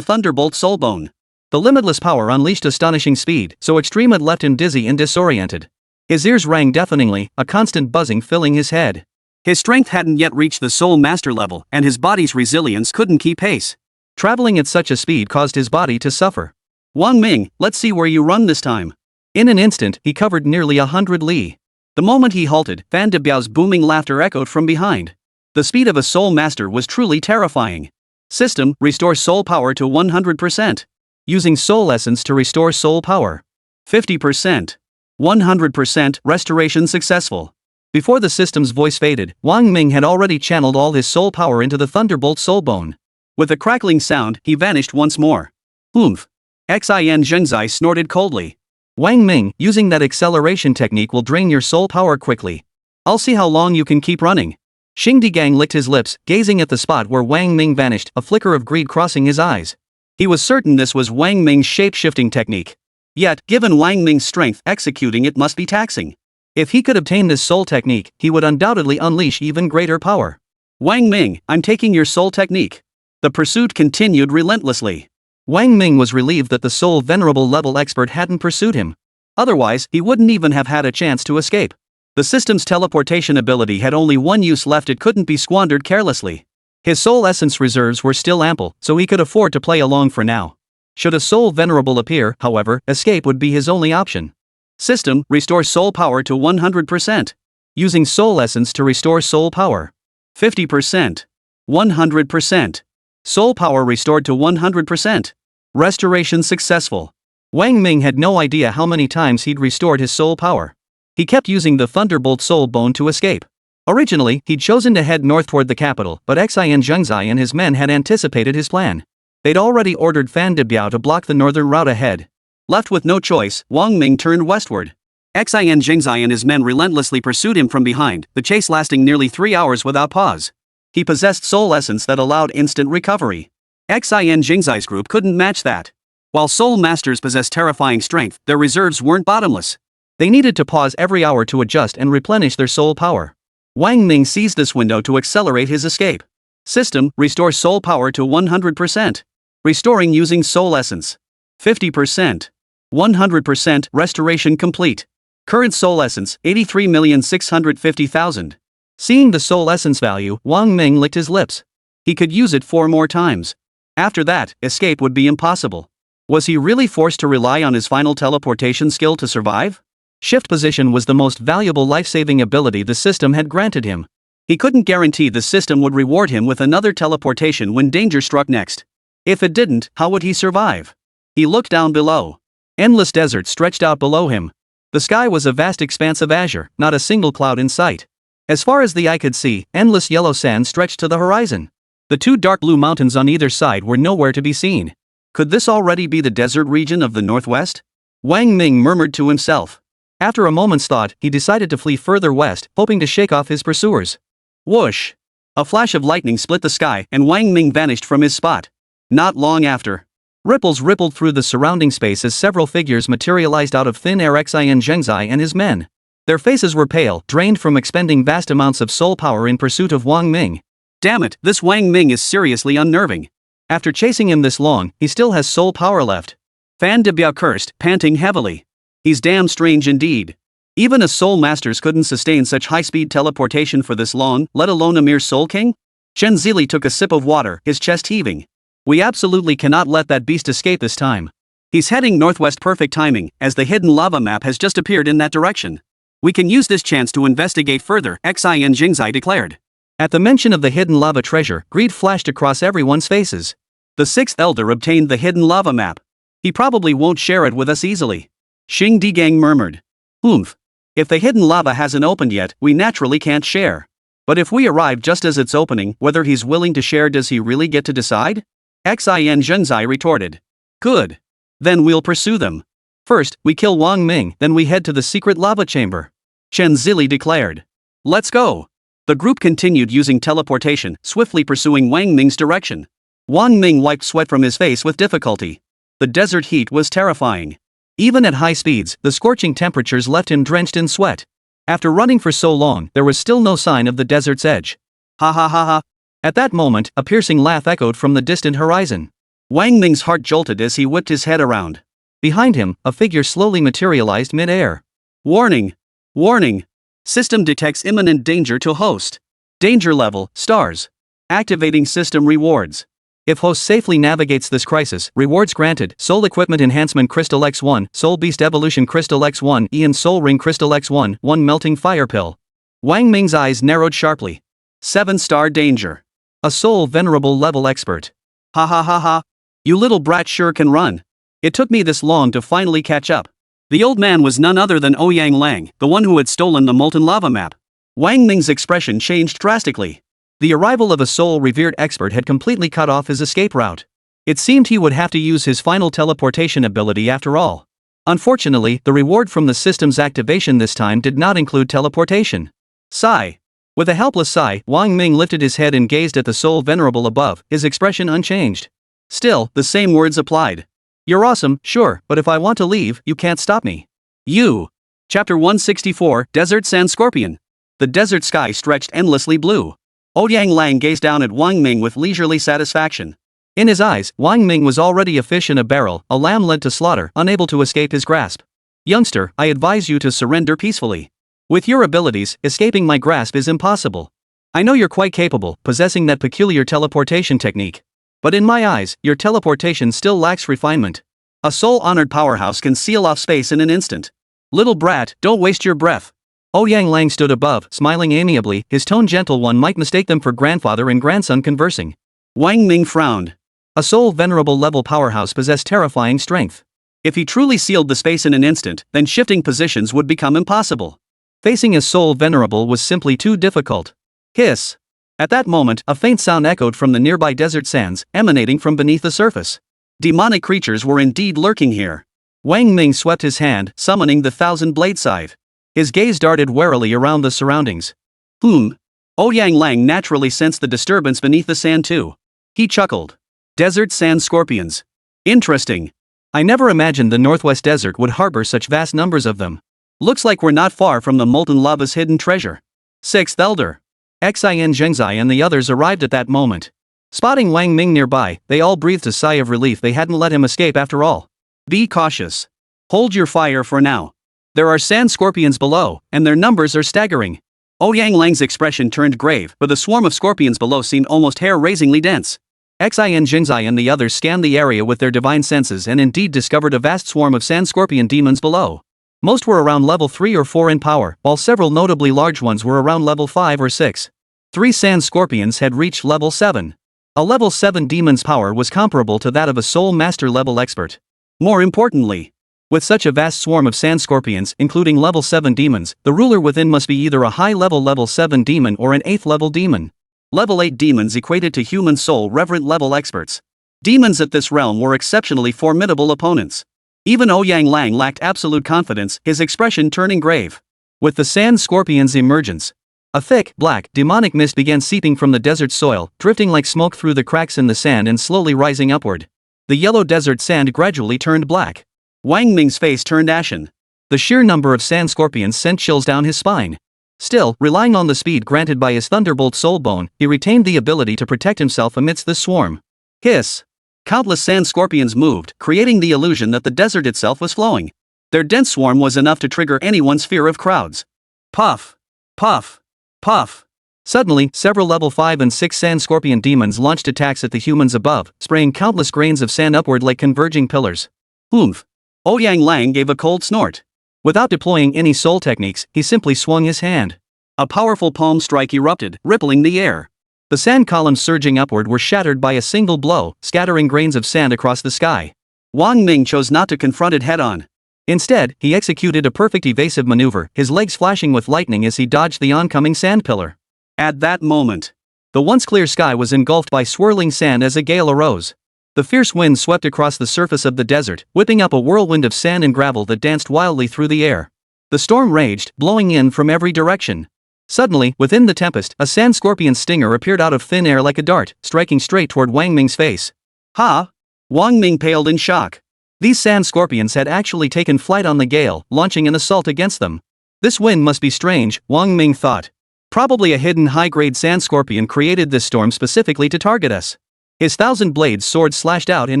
Thunderbolt Soulbone. The limitless power unleashed astonishing speed, so extreme it left him dizzy and disoriented. His ears rang deafeningly, a constant buzzing filling his head. His strength hadn't yet reached the soul master level, and his body's resilience couldn't keep pace. Traveling at such a speed caused his body to suffer. Wang Ming, let's see where you run this time. In an instant, he covered nearly 100 li. The moment he halted, Fan De Biao's booming laughter echoed from behind. The speed of a soul master was truly terrifying. System, restore soul power to 100%. Using soul essence to restore soul power. 50%. 100% restoration successful. Before the system's voice faded, Wang Ming had already channeled all his soul power into the Thunderbolt soul bone. With a crackling sound, he vanished once more. Oomph. Xin Zhengzai snorted coldly. Wang Ming, using that acceleration technique will drain your soul power quickly. I'll see how long you can keep running. Xing Digang licked his lips, gazing at the spot where Wang Ming vanished, a flicker of greed crossing his eyes. He was certain this was Wang Ming's shape-shifting technique. Yet, given Wang Ming's strength, executing it must be taxing. If he could obtain this soul technique, he would undoubtedly unleash even greater power. Wang Ming, I'm taking your soul technique. The pursuit continued relentlessly. Wang Ming was relieved that the soul venerable level expert hadn't pursued him. Otherwise, he wouldn't even have had a chance to escape. The system's teleportation ability had only one use left, it couldn't be squandered carelessly. His soul essence reserves were still ample, so he could afford to play along for now. Should a soul venerable appear, however, escape would be his only option. System, restore soul power to 100%. Using soul essence to restore soul power. 50%. 100%. Soul power restored to 100%. Restoration successful. Wang Ming had no idea how many times he'd restored his soul power. He kept using the Thunderbolt soul bone to escape. Originally, he'd chosen to head north toward the capital, but Xin Zhengzai and his men had anticipated his plan. They'd already ordered Fan De Biao to block the northern route ahead. Left with no choice, Wang Ming turned westward. Xin Zhengzai and his men relentlessly pursued him from behind, the chase lasting nearly 3 hours without pause. He possessed soul essence that allowed instant recovery. Xin Zhengzai's group couldn't match that. While soul masters possess terrifying strength, their reserves weren't bottomless. They needed to pause every hour to adjust and replenish their soul power. Wang Ming seized this window to accelerate his escape. System, restore soul power to 100%. Restoring using soul essence. 50%. 100% restoration complete. Current soul essence, 83,650,000. Seeing the soul essence value, Wang Ming licked his lips. He could use it 4 more times. After that, escape would be impossible. Was he really forced to rely on his final teleportation skill to survive? Shift position was the most valuable life-saving ability the system had granted him. He couldn't guarantee the system would reward him with another teleportation when danger struck next. If it didn't, how would he survive? He looked down below. Endless desert stretched out below him. The sky was a vast expanse of azure, not a single cloud in sight. As far as the eye could see, endless yellow sand stretched to the horizon. The 2 dark blue mountains on either side were nowhere to be seen. Could this already be the desert region of the northwest? Wang Ming murmured to himself. After a moment's thought, he decided to flee further west, hoping to shake off his pursuers. Whoosh! A flash of lightning split the sky, and Wang Ming vanished from his spot. Not long after. Ripples rippled through the surrounding space as several figures materialized out of thin air. Xin Zhengzai and his men. Their faces were pale, drained from expending vast amounts of soul power in pursuit of Wang Ming. Damn it, this Wang Ming is seriously unnerving. After chasing him this long, he still has soul power left. Fan De Biao cursed, panting heavily. He's damn strange indeed. Even a soul masters couldn't sustain such high-speed teleportation for this long, let alone a mere soul king? Chen Zili took a sip of water, his chest heaving. We absolutely cannot let that beast escape this time. He's heading northwest, perfect timing, as the hidden lava map has just appeared in that direction. We can use this chance to investigate further, Xin Zhengzai declared. At the mention of the hidden lava treasure, greed flashed across everyone's faces. The 6th elder obtained the hidden lava map. He probably won't share it with us easily. Xing Digang murmured. Oomph. If the hidden lava hasn't opened yet, we naturally can't share. But if we arrive just as it's opening, whether he's willing to share, does he really get to decide? Xin Zhengzai retorted. Good. Then we'll pursue them. First, we kill Wang Ming, then we head to the secret lava chamber. Chen Zili declared. Let's go. The group continued using teleportation, swiftly pursuing Wang Ming's direction. Wang Ming wiped sweat from his face with difficulty. The desert heat was terrifying. Even at high speeds, the scorching temperatures left him drenched in sweat. After running for so long, there was still no sign of the desert's edge. Ha ha ha ha. At that moment, a piercing laugh echoed from the distant horizon. Wang Ming's heart jolted as he whipped his head around. Behind him, a figure slowly materialized mid-air. Warning! Warning! System detects imminent danger to host. Danger level, stars. Activating system rewards. If host safely navigates this crisis, rewards granted: Soul Equipment Enhancement Crystal X1, Soul Beast Evolution Crystal X1, Ian Soul Ring Crystal X1, 1 Melting Fire Pill. Wang Ming's eyes narrowed sharply. 7-star danger. A Soul Venerable level expert. Ha ha ha ha. You little brat sure can run. It took me this long to finally catch up. The old man was none other than Ouyang Lang, the one who had stolen the molten lava map. Wang Ming's expression changed drastically. The arrival of a soul-revered expert had completely cut off his escape route. It seemed he would have to use his final teleportation ability after all. Unfortunately, the reward from the system's activation this time did not include teleportation. Sigh. With a helpless sigh, Wang Ming lifted his head and gazed at the soul venerable above, his expression unchanged. Still, the same words applied. You're awesome, sure, but if I want to leave, you can't stop me. You. Chapter 164, Desert Sand Scorpion. The desert sky stretched endlessly blue. Ouyang Lang gazed down at Wang Ming with leisurely satisfaction. In his eyes, Wang Ming was already a fish in a barrel, a lamb led to slaughter, unable to escape his grasp. Youngster, I advise you to surrender peacefully. With your abilities, escaping my grasp is impossible. I know you're quite capable, possessing that peculiar teleportation technique. But in my eyes, your teleportation still lacks refinement. A soul-honored powerhouse can seal off space in an instant. Little brat, don't waste your breath. Ouyang Lang stood above, smiling amiably, his tone gentle. One might mistake them for grandfather and grandson conversing. Wang Ming frowned. A soul venerable level powerhouse possessed terrifying strength. If he truly sealed the space in an instant, then shifting positions would become impossible. Facing a soul venerable was simply too difficult. Hiss. At that moment, a faint sound echoed from the nearby desert sands, emanating from beneath the surface. Demonic creatures were indeed lurking here. Wang Ming swept his hand, summoning the 1,000-blade scythe. His gaze darted warily around the surroundings. Ouyang Lang naturally sensed the disturbance beneath the sand too. He chuckled. Desert sand scorpions. Interesting. I never imagined the Northwest Desert would harbor such vast numbers of them. Looks like we're not far from the molten lava's hidden treasure. 6th Elder. Xin Zhengzai and the others arrived at that moment. Spotting Wang Ming nearby, they all breathed a sigh of relief. They hadn't let him escape after all. Be cautious. Hold your fire for now. There are sand scorpions below, and their numbers are staggering. Ouyang Lang's expression turned grave, but the swarm of scorpions below seemed almost hair-raisingly dense. Xin Zhengzai and the others scanned the area with their divine senses and indeed discovered a vast swarm of sand scorpion demons below. Most were around level 3 or 4 in power, while several notably large ones were around level 5 or 6. 3 sand scorpions had reached level 7. A level 7 demon's power was comparable to that of a soul master level expert. More importantly, with such a vast swarm of sand scorpions, including level 7 demons, the ruler within must be either a high-level level 7 demon or an 8th-level demon. Level 8 demons equated to human soul reverent level experts. Demons at this realm were exceptionally formidable opponents. Even Ouyang Lang lacked absolute confidence, his expression turning grave. With the sand scorpion's emergence, a thick, black, demonic mist began seeping from the desert soil, drifting like smoke through the cracks in the sand and slowly rising upward. The yellow desert sand gradually turned black. Wang Ming's face turned ashen. The sheer number of sand scorpions sent chills down his spine. Still, relying on the speed granted by his Thunderbolt Soul Bone, he retained the ability to protect himself amidst this swarm. Hiss. Countless sand scorpions moved, creating the illusion that the desert itself was flowing. Their dense swarm was enough to trigger anyone's fear of crowds. Puff. Puff. Puff. Suddenly, several level 5 and 6 sand scorpion demons launched attacks at the humans above, spraying countless grains of sand upward like converging pillars. Oomph. Ouyang Lang gave a cold snort. Without deploying any soul techniques, he simply swung his hand. A powerful palm strike erupted, rippling the air. The sand columns surging upward were shattered by a single blow, scattering grains of sand across the sky. Wang Ming chose not to confront it head-on. Instead, he executed a perfect evasive maneuver, his legs flashing with lightning as he dodged the oncoming sand pillar. At that moment, the once clear sky was engulfed by swirling sand as a gale arose. The fierce wind swept across the surface of the desert, whipping up a whirlwind of sand and gravel that danced wildly through the air. The storm raged, blowing in from every direction. Suddenly, within the tempest, a sand scorpion stinger appeared out of thin air like a dart, striking straight toward Wang Ming's face. Ha! Wang Ming paled in shock. These sand scorpions had actually taken flight on the gale, launching an assault against them. This wind must be strange, Wang Ming thought. Probably a hidden high-grade sand scorpion created this storm specifically to target us. His 1,000-blade sword slashed out in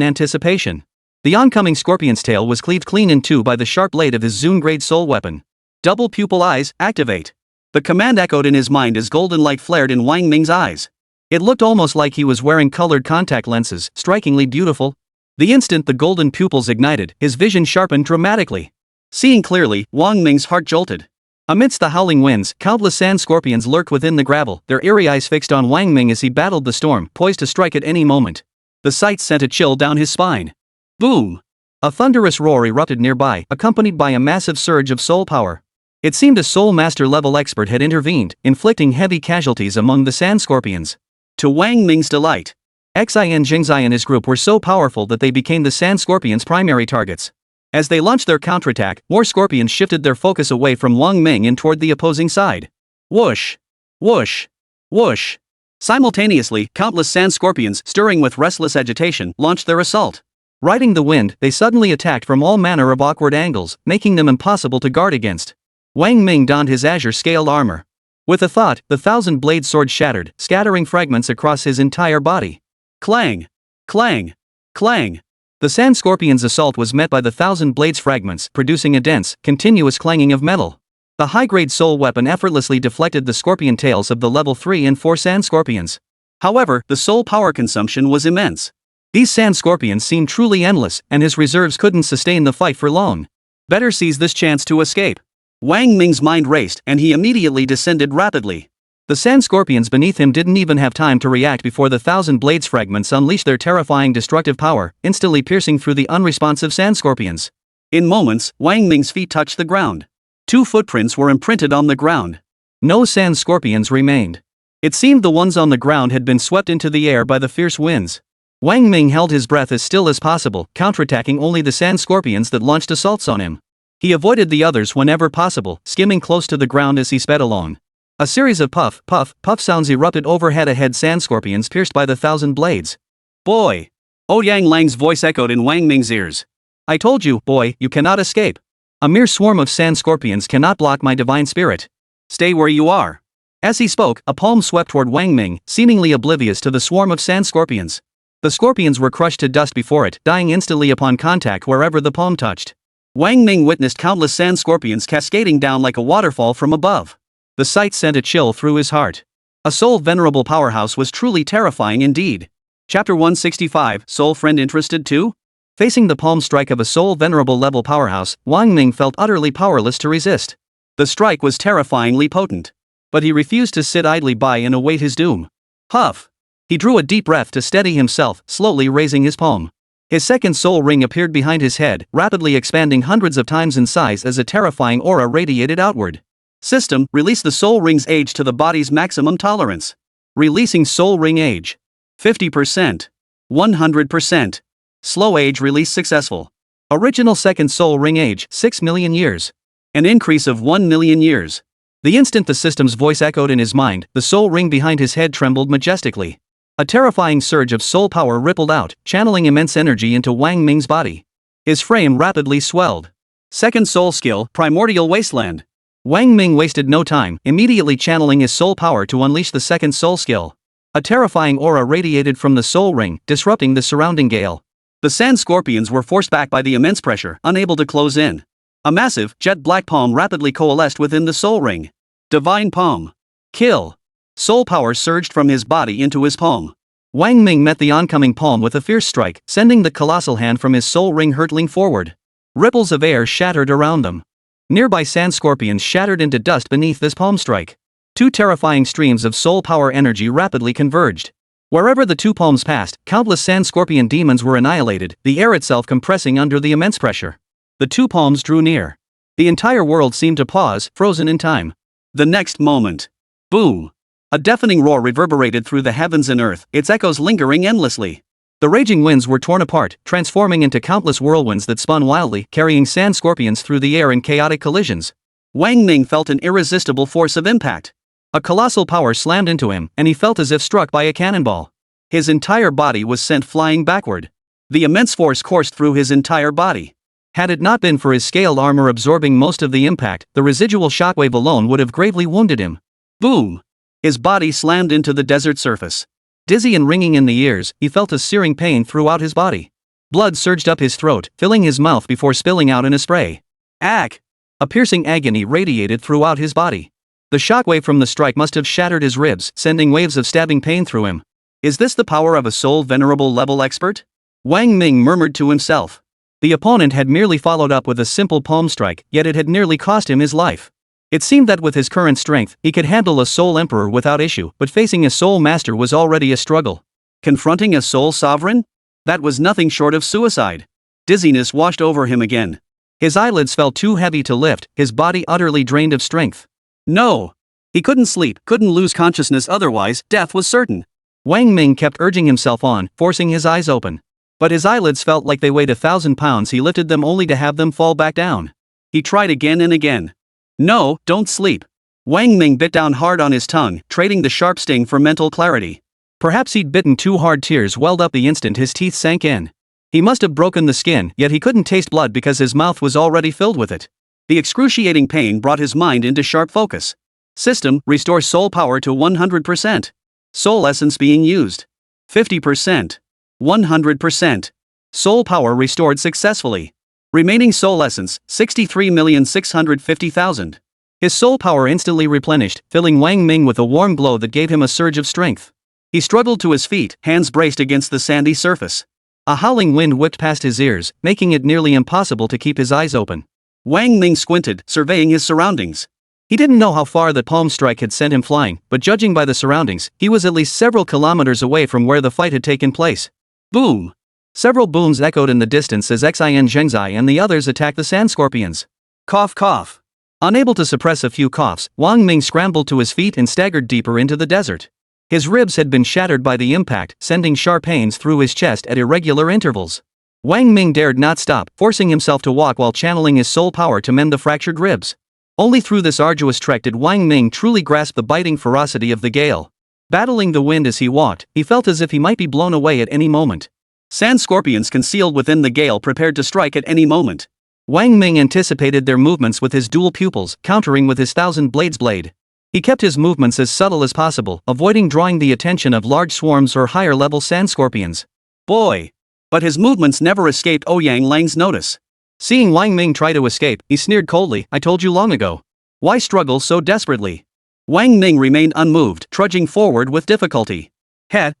anticipation. The oncoming scorpion's tail was cleaved clean in two by the sharp blade of his Zune-grade soul weapon. Double pupil eyes, activate. The command echoed in his mind as golden light flared in Wang Ming's eyes. It looked almost like he was wearing colored contact lenses, strikingly beautiful. The instant the golden pupils ignited, his vision sharpened dramatically. Seeing clearly, Wang Ming's heart jolted. Amidst the howling winds, countless sand scorpions lurked within the gravel, their eerie eyes fixed on Wang Ming as he battled the storm, poised to strike at any moment. The sight sent a chill down his spine. Boom! A thunderous roar erupted nearby, accompanied by a massive surge of soul power. It seemed a soul master level expert had intervened, inflicting heavy casualties among the sand scorpions. To Wang Ming's delight, Xin Jingzai and his group were so powerful that they became the sand scorpions' primary targets. As they launched their counterattack, more scorpions shifted their focus away from Wang Ming and toward the opposing side. Whoosh! Whoosh! Whoosh! Simultaneously, countless sand scorpions, stirring with restless agitation, launched their assault. Riding the wind, they suddenly attacked from all manner of awkward angles, making them impossible to guard against. Wang Ming donned his azure-scaled armor. With a thought, the thousand-blade sword shattered, scattering fragments across his entire body. Clang! Clang! Clang! The sand scorpion's assault was met by the thousand blades fragments, producing a dense, continuous clanging of metal. The high-grade soul weapon effortlessly deflected the scorpion tails of the level 3 and 4 sand scorpions. However, the soul power consumption was immense. These sand scorpions seemed truly endless, and his reserves couldn't sustain the fight for long. Better seize this chance to escape. Wang Ming's mind raced, and he immediately descended rapidly. The sand scorpions beneath him didn't even have time to react before the thousand blades fragments unleashed their terrifying destructive power, instantly piercing through the unresponsive sand scorpions. In moments, Wang Ming's feet touched the ground. 2 footprints were imprinted on the ground. No sand scorpions remained. It seemed the ones on the ground had been swept into the air by the fierce winds. Wang Ming held his breath as still as possible, counterattacking only the sand scorpions that launched assaults on him. He avoided the others whenever possible, skimming close to the ground as he sped along. A series of puff, puff, puff sounds erupted overhead ahead, sand scorpions pierced by the thousand blades. Boy! Ouyang Lang's voice echoed in Wang Ming's ears. I told you, boy, you cannot escape. A mere swarm of sand scorpions cannot block my divine spirit. Stay where you are. As he spoke, a palm swept toward Wang Ming, seemingly oblivious to the swarm of sand scorpions. The scorpions were crushed to dust before it, dying instantly upon contact wherever the palm touched. Wang Ming witnessed countless sand scorpions cascading down like a waterfall from above. The sight sent a chill through his heart. A soul venerable powerhouse was truly terrifying indeed. Chapter 165, Soul Friend Interested Too? Facing the palm strike of a soul venerable level powerhouse, Wang Ming felt utterly powerless to resist. The strike was terrifyingly potent. But he refused to sit idly by and await his doom. Huff! He drew a deep breath to steady himself, slowly raising his palm. His second soul ring appeared behind his head, rapidly expanding hundreds of times in size as a terrifying aura radiated outward. System, release the soul ring's age to the body's maximum tolerance. Releasing soul ring age. 50%. 100%. Slow age release successful. Original second soul ring age, 6 million years. An increase of 1 million years. The instant the system's voice echoed in his mind, the soul ring behind his head trembled majestically. A terrifying surge of soul power rippled out, channeling immense energy into Wang Ming's body. His frame rapidly swelled. Second soul skill, Primordial Wasteland. Wang Ming wasted no time, immediately channeling his soul power to unleash the second soul skill. A terrifying aura radiated from the soul ring, disrupting the surrounding gale. The sand scorpions were forced back by the immense pressure, unable to close in. A massive, jet-black palm rapidly coalesced within the soul ring. Divine Palm. Kill. Soul power surged from his body into his palm. Wang Ming met the oncoming palm with a fierce strike, sending the colossal hand from his soul ring hurtling forward. Ripples of air shattered around them. Nearby sand scorpions shattered into dust beneath this palm strike. 2 terrifying streams of soul power energy rapidly converged. Wherever the 2 palms passed, countless sand scorpion demons were annihilated, the air itself compressing under the immense pressure. The 2 palms drew near. The entire world seemed to pause, frozen in time. The next moment. Boom! A deafening roar reverberated through the heavens and earth, its echoes lingering endlessly. The raging winds were torn apart, transforming into countless whirlwinds that spun wildly, carrying sand scorpions through the air in chaotic collisions. Wang Ming felt an irresistible force of impact. A colossal power slammed into him, and he felt as if struck by a cannonball. His entire body was sent flying backward. The immense force coursed through his entire body. Had it not been for his scaled armor absorbing most of the impact, the residual shockwave alone would have gravely wounded him. Boom! His body slammed into the desert surface. Dizzy and ringing in the ears, he felt a searing pain throughout his body. Blood surged up his throat, filling his mouth before spilling out in a spray. Ack! A piercing agony radiated throughout his body. The shockwave from the strike must have shattered his ribs, sending waves of stabbing pain through him. Is this the power of a soul venerable level expert? Wang Ming murmured to himself. The opponent had merely followed up with a simple palm strike, yet it had nearly cost him his life. It seemed that with his current strength, he could handle a soul emperor without issue, but facing a soul master was already a struggle. Confronting a soul sovereign? That was nothing short of suicide. Dizziness washed over him again. His eyelids felt too heavy to lift, his body utterly drained of strength. No! He couldn't sleep, couldn't lose consciousness, otherwise, death was certain. Wang Ming kept urging himself on, forcing his eyes open. But his eyelids felt like they weighed 1,000 pounds. He lifted them only to have them fall back down. He tried again and again. No, don't sleep. Wang Ming bit down hard on his tongue, trading the sharp sting for mental clarity. Perhaps he'd bitten too hard. Tears welled up the instant his teeth sank in. He must have broken the skin, yet he couldn't taste blood because his mouth was already filled with it. The excruciating pain brought his mind into sharp focus. System, restore soul power to 100%. Soul essence being used. 50%. 100%. Soul power restored successfully. Remaining soul essence, 63,650,000. His soul power instantly replenished, filling Wang Ming with a warm glow that gave him a surge of strength. He struggled to his feet, hands braced against the sandy surface. A howling wind whipped past his ears, making it nearly impossible to keep his eyes open. Wang Ming squinted, surveying his surroundings. He didn't know how far the palm strike had sent him flying, but judging by the surroundings, he was at least several kilometers away from where the fight had taken place. Boom! Several booms echoed in the distance as Xin Zhengzai and the others attacked the sand scorpions. Cough cough. Unable to suppress a few coughs, Wang Ming scrambled to his feet and staggered deeper into the desert. His ribs had been shattered by the impact, sending sharp pains through his chest at irregular intervals. Wang Ming dared not stop, forcing himself to walk while channeling his soul power to mend the fractured ribs. Only through this arduous trek did Wang Ming truly grasp the biting ferocity of the gale. Battling the wind as he walked, he felt as if he might be blown away at any moment. Sand scorpions concealed within the gale prepared to strike at any moment. Wang Ming anticipated their movements with his dual pupils, countering with his 1,000 blades blade. He kept his movements as subtle as possible, avoiding drawing the attention of large swarms or higher-level sand scorpions. Boy! But his movements never escaped Ouyang Lang's notice. Seeing Wang Ming try to escape, he sneered coldly, "I told you long ago. Why struggle so desperately?" Wang Ming remained unmoved, trudging forward with difficulty.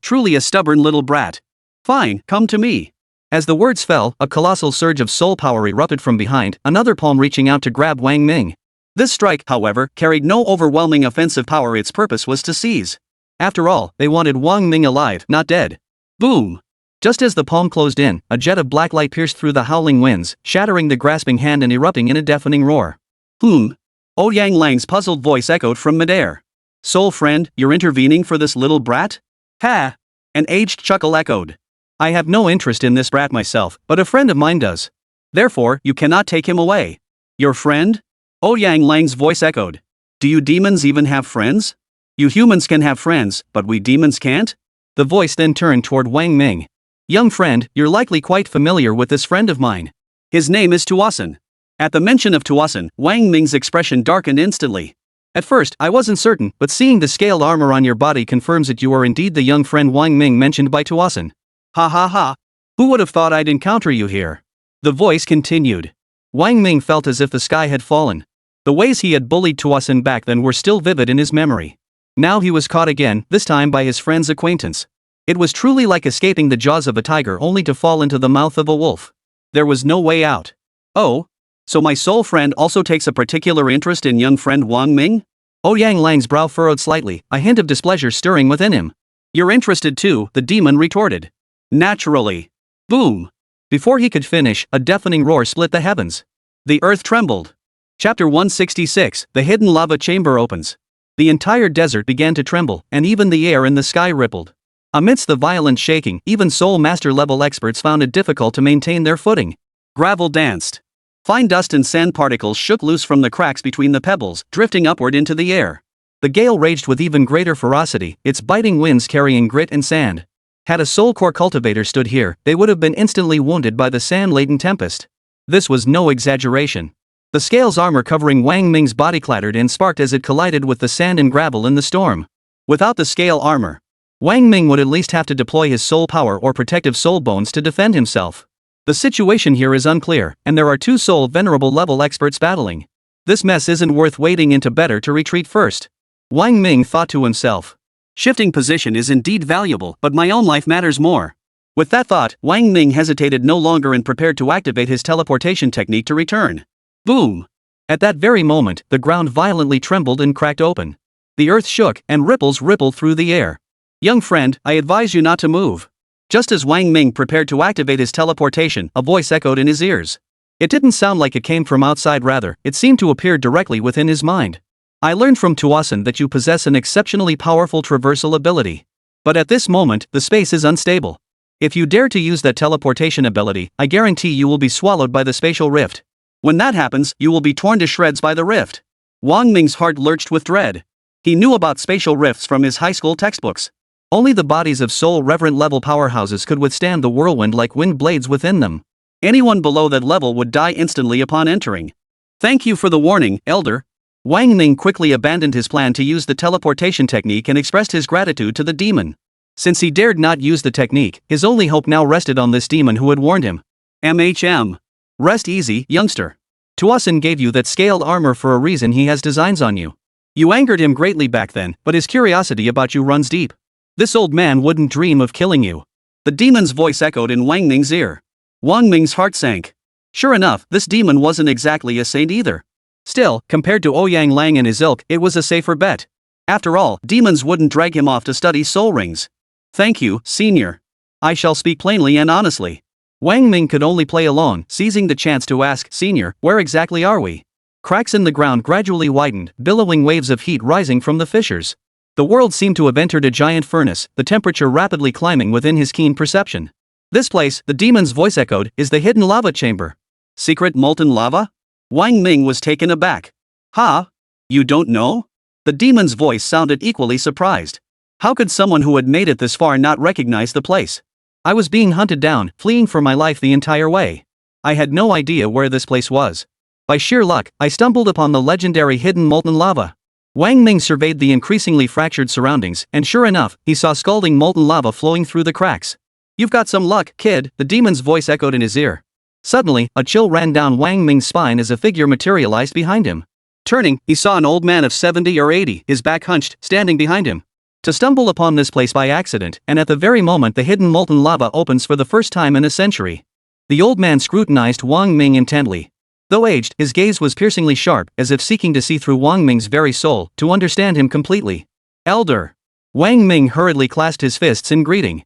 Truly a stubborn little brat. Fine, come to me. As the words fell, a colossal surge of soul power erupted from behind, another palm reaching out to grab Wang Ming. This strike, however, carried no overwhelming offensive power. Its purpose was to seize. After all, they wanted Wang Ming alive, not dead. Boom! Just as the palm closed in, a jet of black light pierced through the howling winds, shattering the grasping hand and erupting in a deafening roar. Ouyang Lang's puzzled voice echoed from midair. Soul friend, you're intervening for this little brat? Ha! An aged chuckle echoed. I have no interest in this brat myself, but a friend of mine does. Therefore, you cannot take him away. Your friend? Ouyang Lang's voice echoed. Do you demons even have friends? You humans can have friends, but we demons can't? The voice then turned toward Wang Ming. Young friend, you're likely quite familiar with this friend of mine. His name is Tuasen. At the mention of Tuasen, Wang Ming's expression darkened instantly. At first, I wasn't certain, but seeing the scaled armor on your body confirms that you are indeed the young friend Wang Ming mentioned by Tuasen. Ha ha ha. Who would have thought I'd encounter you here? The voice continued. Wang Ming felt as if the sky had fallen. The ways he had bullied Tuasen back then were still vivid in his memory. Now he was caught again, this time by his friend's acquaintance. It was truly like escaping the jaws of a tiger only to fall into the mouth of a wolf. There was no way out. Oh? So my soul friend also takes a particular interest in young friend Wang Ming? Ouyang Lang's brow furrowed slightly, a hint of displeasure stirring within him. You're interested too, the demon retorted. Naturally. Boom! Before he could finish, a deafening roar split the heavens. The earth trembled. Chapter 166, The Hidden Lava Chamber opens. The entire desert began to tremble, and even the air in the sky rippled. Amidst the violent shaking, even Soul Master level experts found it difficult to maintain their footing. Gravel danced. Fine dust and sand particles shook loose from the cracks between the pebbles, drifting upward into the air. The gale raged with even greater ferocity, its biting winds carrying grit and sand. Had a soul core cultivator stood here, they would have been instantly wounded by the sand-laden tempest. This was no exaggeration. The scales armor covering Wang Ming's body clattered and sparked as it collided with the sand and gravel in the storm. Without the scale armor, Wang Ming would at least have to deploy his soul power or protective soul bones to defend himself. The situation here is unclear, and there are two soul venerable level experts battling. This mess isn't worth wading into, better to retreat first. Wang Ming thought to himself. Shifting position is indeed valuable, but my own life matters more. With that thought, Wang Ming hesitated no longer and prepared to activate his teleportation technique to return. Boom! At that very moment, the ground violently trembled and cracked open. The earth shook, and ripples rippled through the air. Young friend, I advise you not to move. Just as Wang Ming prepared to activate his teleportation, a voice echoed in his ears. It didn't sound like it came from outside, rather, it seemed to appear directly within his mind. I learned from Tuasan that you possess an exceptionally powerful traversal ability. But at this moment, the space is unstable. If you dare to use that teleportation ability, I guarantee you will be swallowed by the spatial rift. When that happens, you will be torn to shreds by the rift. Wang Ming's heart lurched with dread. He knew about spatial rifts from his high school textbooks. Only the bodies of soul reverent level powerhouses could withstand the whirlwind like wind blades within them. Anyone below that level would die instantly upon entering. Thank you for the warning, Elder. Wang Ming quickly abandoned his plan to use the teleportation technique and expressed his gratitude to the demon. Since he dared not use the technique, his only hope now rested on this demon who had warned him. MHM. Rest easy, youngster. Tuasan gave you that scaled armor for a reason. He has designs on you. You angered him greatly back then, but his curiosity about you runs deep. This old man wouldn't dream of killing you. The demon's voice echoed in Wang Ming's ear. Wang Ming's heart sank. Sure enough, this demon wasn't exactly a saint either. Still, compared to Ouyang Lang and his ilk, it was a safer bet. After all, demons wouldn't drag him off to study soul rings. Thank you, senior. I shall speak plainly and honestly. Wang Ming could only play along, seizing the chance to ask, Senior, where exactly are we? Cracks in the ground gradually widened, billowing waves of heat rising from the fissures. The world seemed to have entered a giant furnace, the temperature rapidly climbing within his keen perception. This place, the demon's voice echoed, is the hidden lava chamber. Secret molten lava? Wang Ming was taken aback. Ha? You don't know? The demon's voice sounded equally surprised. How could someone who had made it this far not recognize the place? I was being hunted down, fleeing for my life the entire way. I had no idea where this place was. By sheer luck, I stumbled upon the legendary hidden molten lava. Wang Ming surveyed the increasingly fractured surroundings, and sure enough, he saw scalding molten lava flowing through the cracks. You've got some luck, kid, the demon's voice echoed in his ear. Suddenly, a chill ran down Wang Ming's spine as a figure materialized behind him. Turning, he saw an old man of 70 or 80, his back hunched, standing behind him. To stumble upon this place by accident, and at the very moment the hidden molten lava opens for the first time in a century. The old man scrutinized Wang Ming intently. Though aged, his gaze was piercingly sharp, as if seeking to see through Wang Ming's very soul, to understand him completely. Elder. Wang Ming hurriedly clasped his fists in greeting.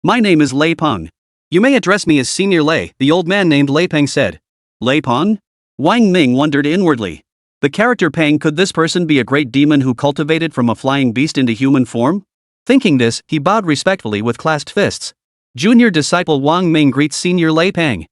My name is Lei Peng. You may address me as Senior Lei, the old man named Lei Peng said. Lei Peng? Wang Ming wondered inwardly. The character Peng, could this person be a great demon who cultivated from a flying beast into human form? Thinking this, he bowed respectfully with clasped fists. Junior disciple Wang Ming greets Senior Lei Peng.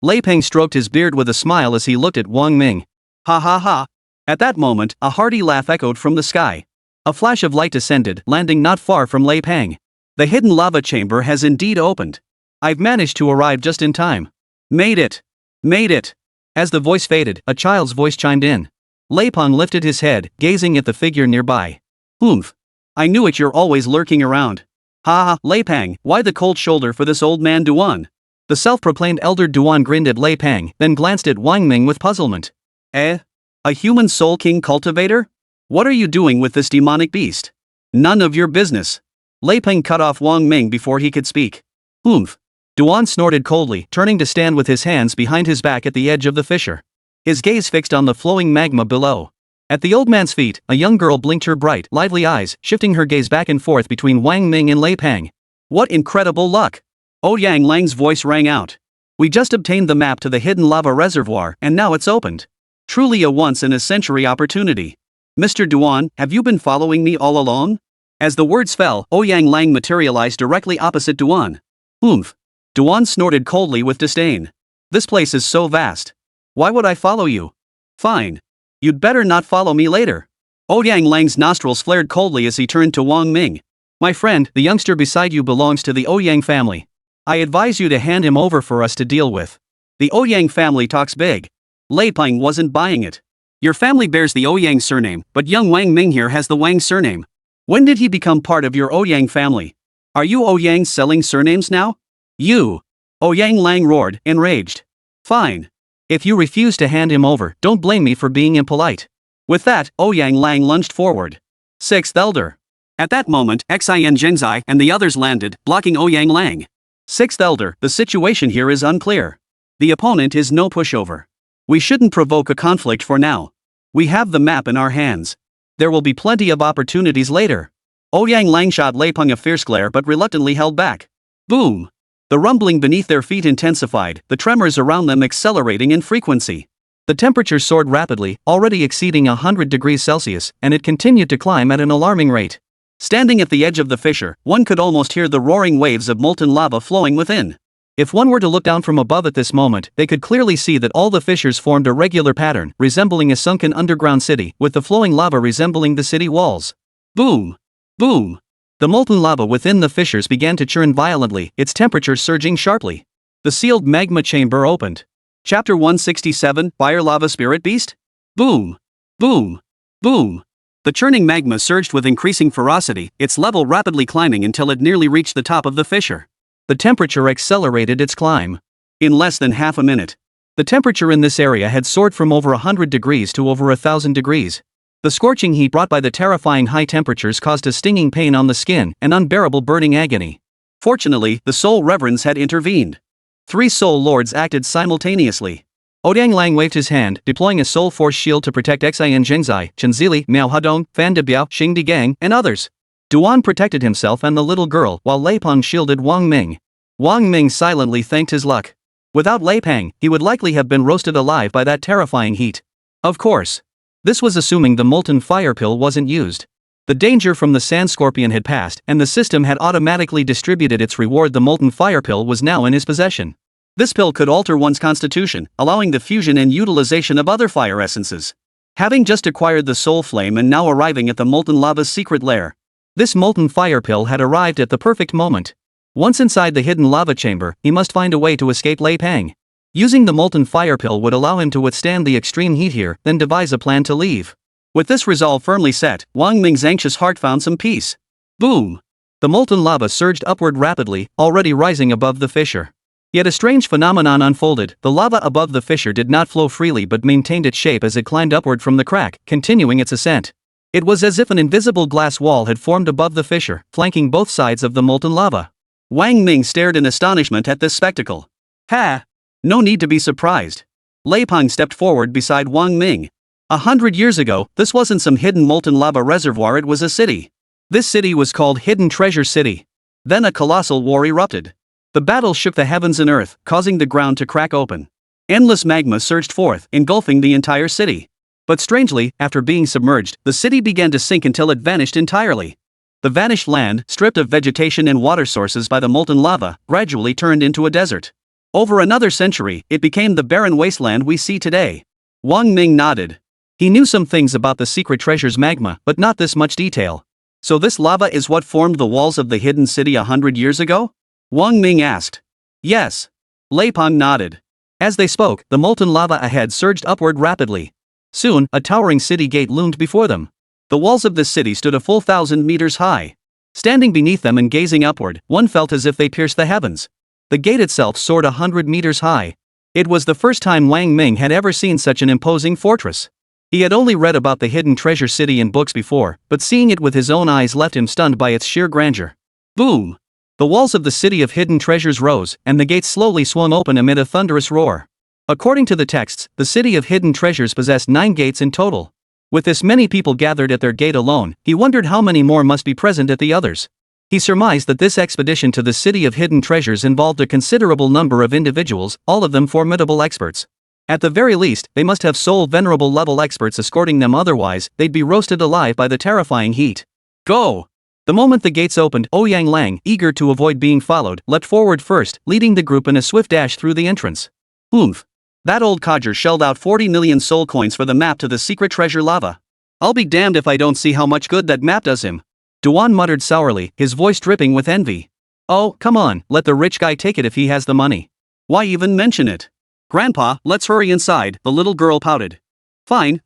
Lei Peng stroked his beard with a smile as he looked at Wang Ming. Ha ha ha. At that moment, a hearty laugh echoed from the sky. A flash of light descended, landing not far from Lei Peng. The hidden lava chamber has indeed opened. I've managed to arrive just in time. Made it. Made it. As the voice faded, a child's voice chimed in. Lei Peng lifted his head, gazing at the figure nearby. I knew it, you're always lurking around. Ha ha, Lei Peng, why the cold shoulder for this old man Duan? The self-proclaimed elder Duan grinned at Lei Peng, then glanced at Wang Ming with puzzlement. A human soul king cultivator? What are you doing with this demonic beast? None of your business. Lei Peng cut off Wang Ming before he could speak. Duan snorted coldly, turning to stand with his hands behind his back at the edge of the fissure. His gaze fixed on the flowing magma below. At the old man's feet, a young girl blinked her bright, lively eyes, shifting her gaze back and forth between Wang Ming and Lei Peng. What incredible luck! Ouyang Lang's voice rang out. We just obtained the map to the hidden lava reservoir, and now it's opened. Truly a once-in-a-century opportunity. Mr. Duan, have you been following me all along? As the words fell, Ouyang Lang materialized directly opposite Duan. Duan snorted coldly with disdain. This place is so vast. Why would I follow you? Fine. You'd better not follow me later. Ouyang Lang's nostrils flared coldly as he turned to Wang Ming. My friend, the youngster beside you belongs to the Ouyang family. I advise you to hand him over for us to deal with. The Ouyang family talks big. Lei Peng wasn't buying it. Your family bears the Ouyang surname, but young Wang Ming here has the Wang surname. When did he become part of your Ouyang family? Are you Ouyang selling surnames now? You! Ouyang Lang roared, enraged. Fine. If you refuse to hand him over, don't blame me for being impolite. With that, Ouyang Lang lunged forward. Sixth Elder. At that moment, Xin Zhengzai and the others landed, blocking Ouyang Lang. Sixth Elder, the situation here is unclear. The opponent is no pushover. We shouldn't provoke a conflict for now. We have the map in our hands. There will be plenty of opportunities later. Ouyang Lang shot Lei Peng a fierce glare but reluctantly held back. Boom! The rumbling beneath their feet intensified, the tremors around them accelerating in frequency. The temperature soared rapidly, already exceeding 100 degrees Celsius, and it continued to climb at an alarming rate. Standing at the edge of the fissure, one could almost hear the roaring waves of molten lava flowing within. If one were to look down from above at this moment, they could clearly see that all the fissures formed a regular pattern, resembling a sunken underground city, with the flowing lava resembling the city walls. Boom! Boom! The molten lava within the fissures began to churn violently, its temperature surging sharply. The sealed magma chamber opened. Chapter 167, Fire Lava Spirit Beast? Boom! Boom! Boom! The churning magma surged with increasing ferocity, its level rapidly climbing until it nearly reached the top of the fissure. The temperature accelerated its climb. In less than half a minute, the temperature in this area had soared from over 100 degrees to over 1,000 degrees. The scorching heat brought by the terrifying high temperatures caused a stinging pain on the skin and unbearable burning agony. Fortunately, the Soul Reverends had intervened. 3 Soul Lords acted simultaneously. Ouyang Lang waved his hand, deploying a Soul Force shield to protect Xin Zhengzai, Chen Zili, Miao Hadong, Fan Debiao, Xing Digang, and others. Duan protected himself and the little girl, while Lei Peng shielded Wang Ming. Wang Ming silently thanked his luck. Without Lei Peng, he would likely have been roasted alive by that terrifying heat. Of course. This was assuming the molten fire pill wasn't used. The danger from the sand scorpion had passed, and the system had automatically distributed its reward. The molten fire pill was now in his possession. This pill could alter one's constitution, allowing the fusion and utilization of other fire essences. Having just acquired the soul flame and now arriving at the molten lava's secret lair, this molten fire pill had arrived at the perfect moment. Once inside the hidden lava chamber, he must find a way to escape Lei Peng. Using the molten fire pill would allow him to withstand the extreme heat here, then devise a plan to leave. With this resolve firmly set, Wang Ming's anxious heart found some peace. Boom! The molten lava surged upward rapidly, already rising above the fissure. Yet a strange phenomenon unfolded. The lava above the fissure did not flow freely but maintained its shape as it climbed upward from the crack, continuing its ascent. It was as if an invisible glass wall had formed above the fissure, flanking both sides of the molten lava. Wang Ming stared in astonishment at this spectacle. Ha! No need to be surprised. Lei Peng stepped forward beside Wang Ming. 100 years ago, this wasn't some hidden molten lava reservoir, it was a city. This city was called Hidden Treasure City. Then a colossal war erupted. The battle shook the heavens and earth, causing the ground to crack open. Endless magma surged forth, engulfing the entire city. But strangely, after being submerged, the city began to sink until it vanished entirely. The vanished land, stripped of vegetation and water sources by the molten lava, gradually turned into a desert. Over another century, it became the barren wasteland we see today. Wang Ming nodded. He knew some things about the secret treasure's magma, but not this much detail. So this lava is what formed the walls of the hidden city 100 years ago? Wang Ming asked. Yes. Lei Peng nodded. As they spoke, the molten lava ahead surged upward rapidly. Soon, a towering city gate loomed before them. The walls of this city stood a full 1,000 meters high. Standing beneath them and gazing upward, one felt as if they pierced the heavens. The gate itself soared 100 meters high. It was the first time Wang Ming had ever seen such an imposing fortress. He had only read about the hidden treasure city in books before, but seeing it with his own eyes left him stunned by its sheer grandeur. Boom! The walls of the city of hidden treasures rose, and the gates slowly swung open amid a thunderous roar. According to the texts, the city of hidden treasures possessed 9 gates in total. With this many people gathered at their gate alone, he wondered how many more must be present at the others. He surmised that this expedition to the city of hidden treasures involved a considerable number of individuals, all of them formidable experts. At the very least, they must have soul venerable level experts escorting them, otherwise, they'd be roasted alive by the terrifying heat. Go! The moment the gates opened, Ouyang Lang, eager to avoid being followed, leapt forward first, leading the group in a swift dash through the entrance. Oomph! That old codger shelled out 40 million soul coins for the map to the secret treasure lava. I'll be damned if I don't see how much good that map does him. Duan muttered sourly, his voice dripping with envy. Oh, come on, let the rich guy take it if he has the money. Why even mention it? Grandpa, let's hurry inside, the little girl pouted. Fine.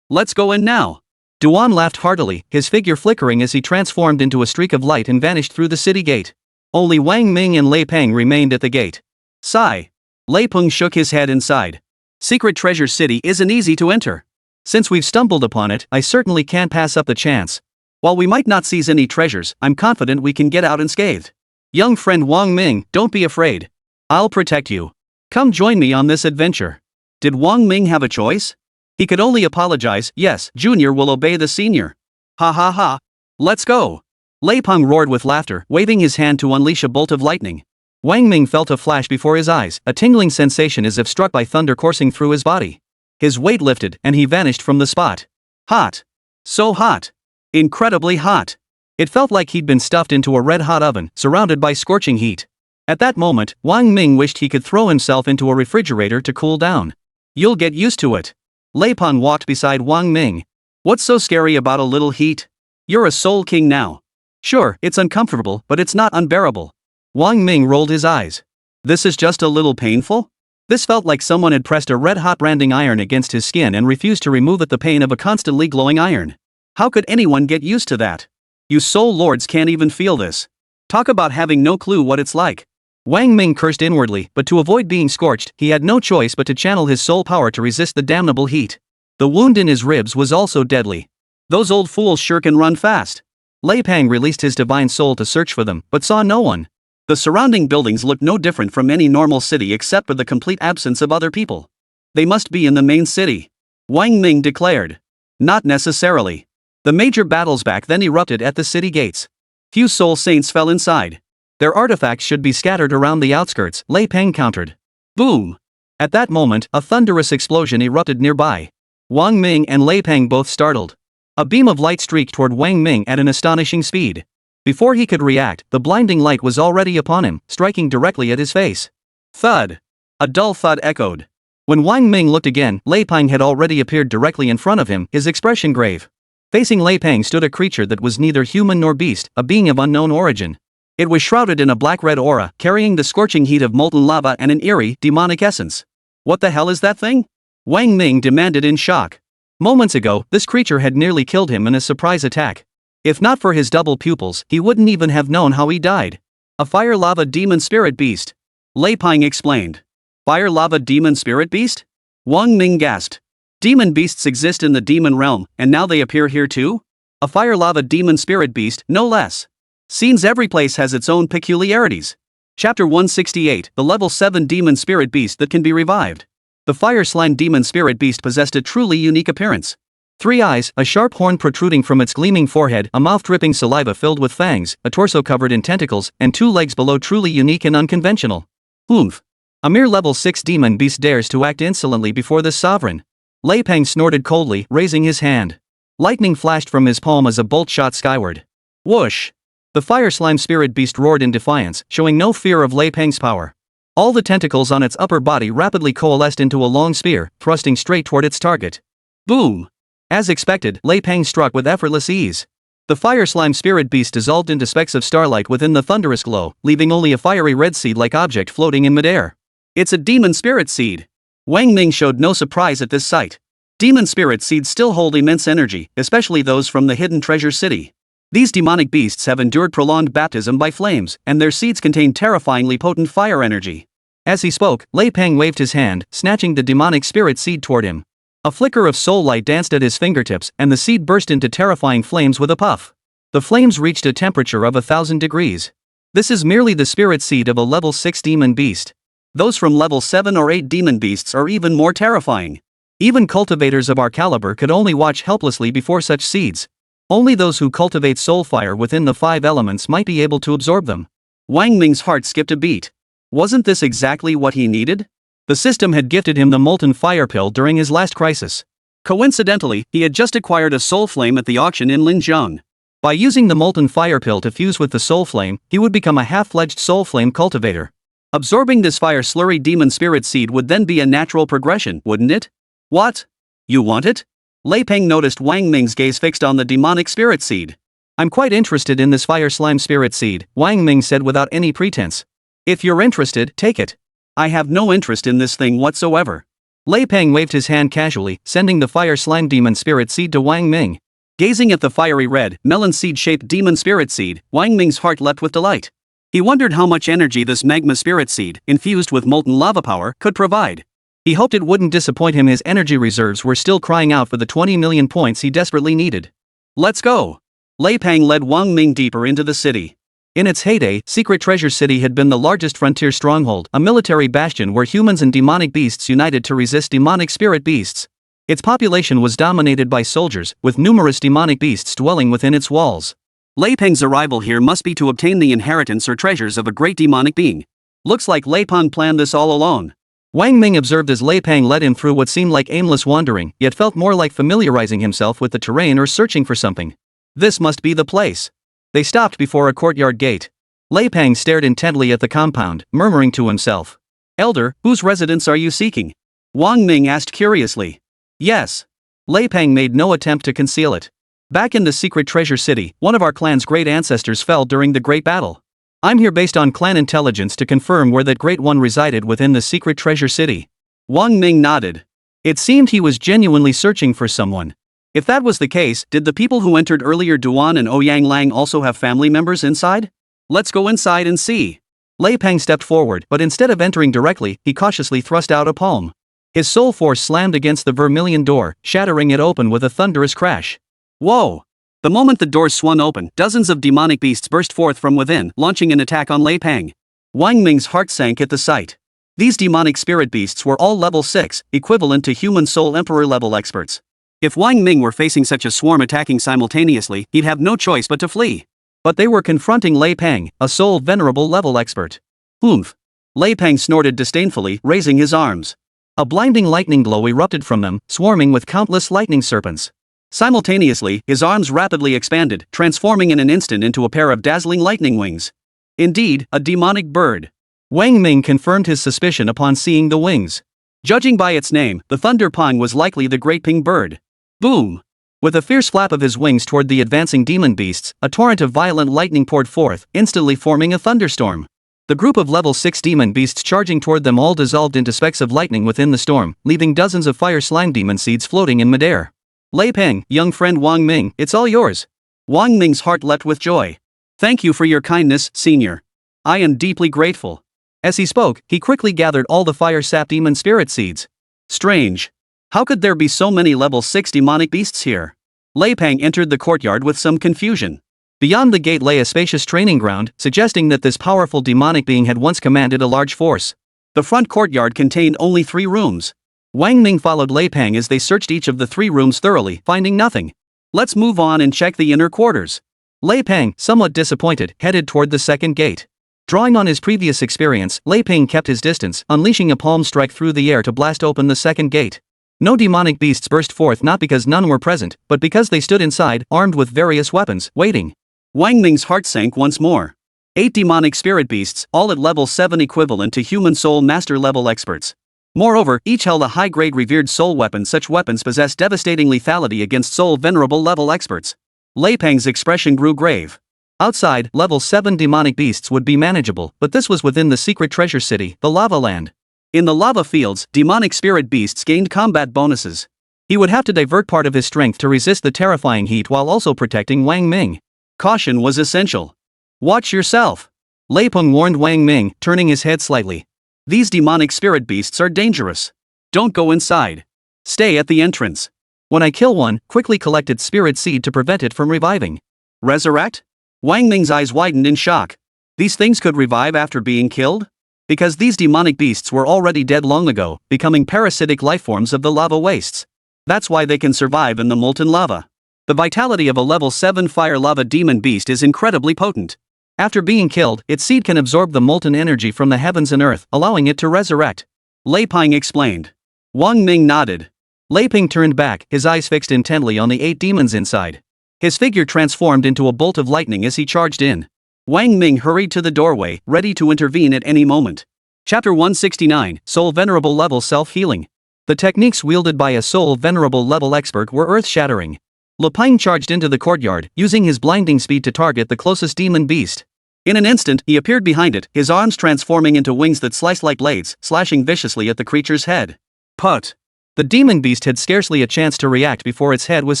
Let's go in now. Duan laughed heartily, his figure flickering as he transformed into a streak of light and vanished through the city gate. Only Wang Ming and Lei Peng remained at the gate. Sigh. Lei Peng shook his head inside. Secret Treasure City isn't easy to enter. Since we've stumbled upon it, I certainly can't pass up the chance. While we might not seize any treasures, I'm confident we can get out unscathed. Young friend Wang Ming, don't be afraid. I'll protect you. Come join me on this adventure. Did Wang Ming have a choice? He could only apologize. Yes, Junior will obey the senior. Ha ha ha. Let's go. Lei Peng roared with laughter, waving his hand to unleash a bolt of lightning. Wang Ming felt a flash before his eyes, a tingling sensation as if struck by thunder coursing through his body. His weight lifted, and he vanished from the spot. Hot. So hot. Incredibly hot. It felt like he'd been stuffed into a red-hot oven, surrounded by scorching heat. At that moment, Wang Ming wished he could throw himself into a refrigerator to cool down. You'll get used to it. Lei Peng walked beside Wang Ming. What's so scary about a little heat? You're a soul king now. Sure, it's uncomfortable, but it's not unbearable. Wang Ming rolled his eyes. This is just a little painful? This felt like someone had pressed a red-hot branding iron against his skin and refused to remove it, the pain of a constantly glowing iron. How could anyone get used to that? You soul lords can't even feel this. Talk about having no clue what it's like. Wang Ming cursed inwardly, but to avoid being scorched, he had no choice but to channel his soul power to resist the damnable heat. The wound in his ribs was also deadly. Those old fools sure can run fast. Lei Peng released his divine soul to search for them, but saw no one. The surrounding buildings looked no different from any normal city except for the complete absence of other people. They must be in the main city. Wang Ming declared. Not necessarily. The major battles back then erupted at the city gates. Few soul saints fell inside. Their artifacts should be scattered around the outskirts, Lei Peng countered. Boom! At that moment, a thunderous explosion erupted nearby. Wang Ming and Lei Peng both startled. A beam of light streaked toward Wang Ming at an astonishing speed. Before he could react, the blinding light was already upon him, striking directly at his face. Thud! A dull thud echoed. When Wang Ming looked again, Lei Peng had already appeared directly in front of him, his expression grave. Facing Lei Peng stood a creature that was neither human nor beast, a being of unknown origin. It was shrouded in a black-red aura, carrying the scorching heat of molten lava and an eerie, demonic essence. What the hell is that thing? Wang Ming demanded in shock. Moments ago, this creature had nearly killed him in a surprise attack. If not for his double pupils, he wouldn't even have known how he died. A fire lava demon spirit beast. Lei Peng explained. Fire lava demon spirit beast? Wang Ming gasped. Demon beasts exist in the demon realm, and now they appear here too? A fire lava demon spirit beast, no less. Seems every place has its own peculiarities. Chapter 168, the level 7 demon spirit beast that can be revived. The fire slime demon spirit beast possessed a truly unique appearance. 3 eyes, a sharp horn protruding from its gleaming forehead, a mouth dripping saliva filled with fangs, a torso covered in tentacles, and 2 legs below, truly unique and unconventional. Oomph. A mere level 6 demon beast dares to act insolently before this sovereign. Lei Peng snorted coldly, raising his hand. Lightning flashed from his palm as a bolt shot skyward. Whoosh! The fire slime spirit beast roared in defiance, showing no fear of Lei Peng's power. All the tentacles on its upper body rapidly coalesced into a long spear, thrusting straight toward its target. Boom! As expected, Lei Peng struck with effortless ease. The fire slime spirit beast dissolved into specks of starlight within the thunderous glow, leaving only a fiery red seed-like object floating in midair. It's a demon spirit seed. Wang Ming showed no surprise at this sight. Demon spirit seeds still hold immense energy, especially those from the hidden treasure city. These demonic beasts have endured prolonged baptism by flames, and their seeds contain terrifyingly potent fire energy. As he spoke, Lei Peng waved his hand, snatching the demonic spirit seed toward him. A flicker of soul light danced at his fingertips, and the seed burst into terrifying flames with a puff. The flames reached a temperature of 1,000 degrees. This is merely the spirit seed of a level 6 demon beast. Those from level 7 or 8 demon beasts are even more terrifying. Even cultivators of our caliber could only watch helplessly before such seeds. Only those who cultivate soul fire within the 5 elements might be able to absorb them. Wang Ming's heart skipped a beat. Wasn't this exactly what he needed? The system had gifted him the molten fire pill during his last crisis. Coincidentally, he had just acquired a soul flame at the auction in Linjiang. By using the molten fire pill to fuse with the soul flame, he would become a half-fledged soul flame cultivator. Absorbing this fire slurry demon spirit seed would then be a natural progression, wouldn't it? What? You want it? Lei Peng noticed Wang Ming's gaze fixed on the demonic spirit seed. I'm quite interested in this fire slime spirit seed, Wang Ming said without any pretense. If you're interested, take it. I have no interest in this thing whatsoever. Lei Peng waved his hand casually, sending the fire slime demon spirit seed to Wang Ming. Gazing at the fiery red, melon seed-shaped demon spirit seed, Wang Ming's heart leapt with delight. He wondered how much energy this magma spirit seed, infused with molten lava power, could provide. He hoped it wouldn't disappoint him. His energy reserves were still crying out for the 20 million points he desperately needed. Let's go! Lei Pang led Wang Ming deeper into the city. In its heyday, Secret Treasure City had been the largest frontier stronghold, a military bastion where humans and demonic beasts united to resist demonic spirit beasts. Its population was dominated by soldiers, with numerous demonic beasts dwelling within its walls. Lei Peng's arrival here must be to obtain the inheritance or treasures of a great demonic being. Looks like Lei Peng planned this all alone. Wang Ming observed as Lei Peng led him through what seemed like aimless wandering, yet felt more like familiarizing himself with the terrain or searching for something. This must be the place. They stopped before a courtyard gate. Lei Peng stared intently at the compound, murmuring to himself. Elder, whose residence are you seeking? Wang Ming asked curiously. Yes. Lei Peng made no attempt to conceal it. Back in the Secret Treasure City, one of our clan's great ancestors fell during the Great Battle. I'm here based on clan intelligence to confirm where that great one resided within the Secret Treasure City. Wang Ming nodded. It seemed he was genuinely searching for someone. If that was the case, did the people who entered earlier Duan and Ouyang Lang also have family members inside? Let's go inside and see. Lei Peng stepped forward, but instead of entering directly, he cautiously thrust out a palm. His soul force slammed against the vermilion door, shattering it open with a thunderous crash. Whoa! The moment the doors swung open, dozens of demonic beasts burst forth from within, launching an attack on Lei Peng. Wang Ming's heart sank at the sight. These demonic spirit beasts were all level 6, equivalent to human soul emperor level experts. If Wang Ming were facing such a swarm attacking simultaneously, he'd have no choice but to flee. But they were confronting Lei Peng, a soul venerable level expert. Oomph! Lei Peng snorted disdainfully, raising his arms. A blinding lightning glow erupted from them, swarming with countless lightning serpents. Simultaneously, his arms rapidly expanded, transforming in an instant into a pair of dazzling lightning wings. Indeed, a demonic bird. Wang Ming confirmed his suspicion upon seeing the wings. Judging by its name, the Thunder Pang was likely the Great Ping bird. Boom! With a fierce flap of his wings toward the advancing demon beasts, a torrent of violent lightning poured forth, instantly forming a thunderstorm. The group of level 6 demon beasts charging toward them all dissolved into specks of lightning within the storm, leaving dozens of fire slime demon seeds floating in midair. Lei Peng, young friend Wang Ming, it's all yours. Wang Ming's heart leapt with joy. Thank you for your kindness, senior. I am deeply grateful. As he spoke, he quickly gathered all the fire sap demon spirit seeds. Strange. How could there be so many level 6 demonic beasts here? Lei Peng entered the courtyard with some confusion. Beyond the gate lay a spacious training ground, suggesting that this powerful demonic being had once commanded a large force. The front courtyard contained only 3 rooms. Wang Ming followed Lei Peng as they searched each of the 3 rooms thoroughly, finding nothing. Let's move on and check the inner quarters. Lei Peng, somewhat disappointed, headed toward the second gate. Drawing on his previous experience, Lei Peng kept his distance, unleashing a palm strike through the air to blast open the second gate. No demonic beasts burst forth, not because none were present, but because they stood inside, armed with various weapons, waiting. Wang Ming's heart sank once more. 8 demonic spirit beasts, all at level 7 equivalent to human soul master level experts. Moreover, each held a high-grade revered soul weapon. Such weapons possess devastating lethality against soul venerable level experts. Lei Peng's expression grew grave. Outside, level 7 demonic beasts would be manageable, but this was within the Secret Treasure City, the Lava Land. In the lava fields, demonic spirit beasts gained combat bonuses. He would have to divert part of his strength to resist the terrifying heat while also protecting Wang Ming. Caution was essential. Watch yourself. Lei Peng warned Wang Ming, turning his head slightly. These demonic spirit beasts are dangerous. Don't go inside. Stay at the entrance. When I kill one, quickly collect its spirit seed to prevent it from reviving. Resurrect? Wang Ming's eyes widened in shock. These things could revive after being killed? Because these demonic beasts were already dead long ago, becoming parasitic lifeforms of the lava wastes. That's why they can survive in the molten lava. The vitality of a level 7 fire lava demon beast is incredibly potent. After being killed, its seed can absorb the molten energy from the heavens and earth, allowing it to resurrect. Lei Peng explained. Wang Ming nodded. Lei Peng turned back, his eyes fixed intently on the 8 demons inside. His figure transformed into a bolt of lightning as he charged in. Wang Ming hurried to the doorway, ready to intervene at any moment. Chapter 169, Soul Venerable Level Self-Healing. The techniques wielded by a Soul Venerable Level expert were earth-shattering. Lei Peng charged into the courtyard, using his blinding speed to target the closest demon beast. In an instant, he appeared behind it, his arms transforming into wings that sliced like blades, slashing viciously at the creature's head. Put! The demon beast had scarcely a chance to react before its head was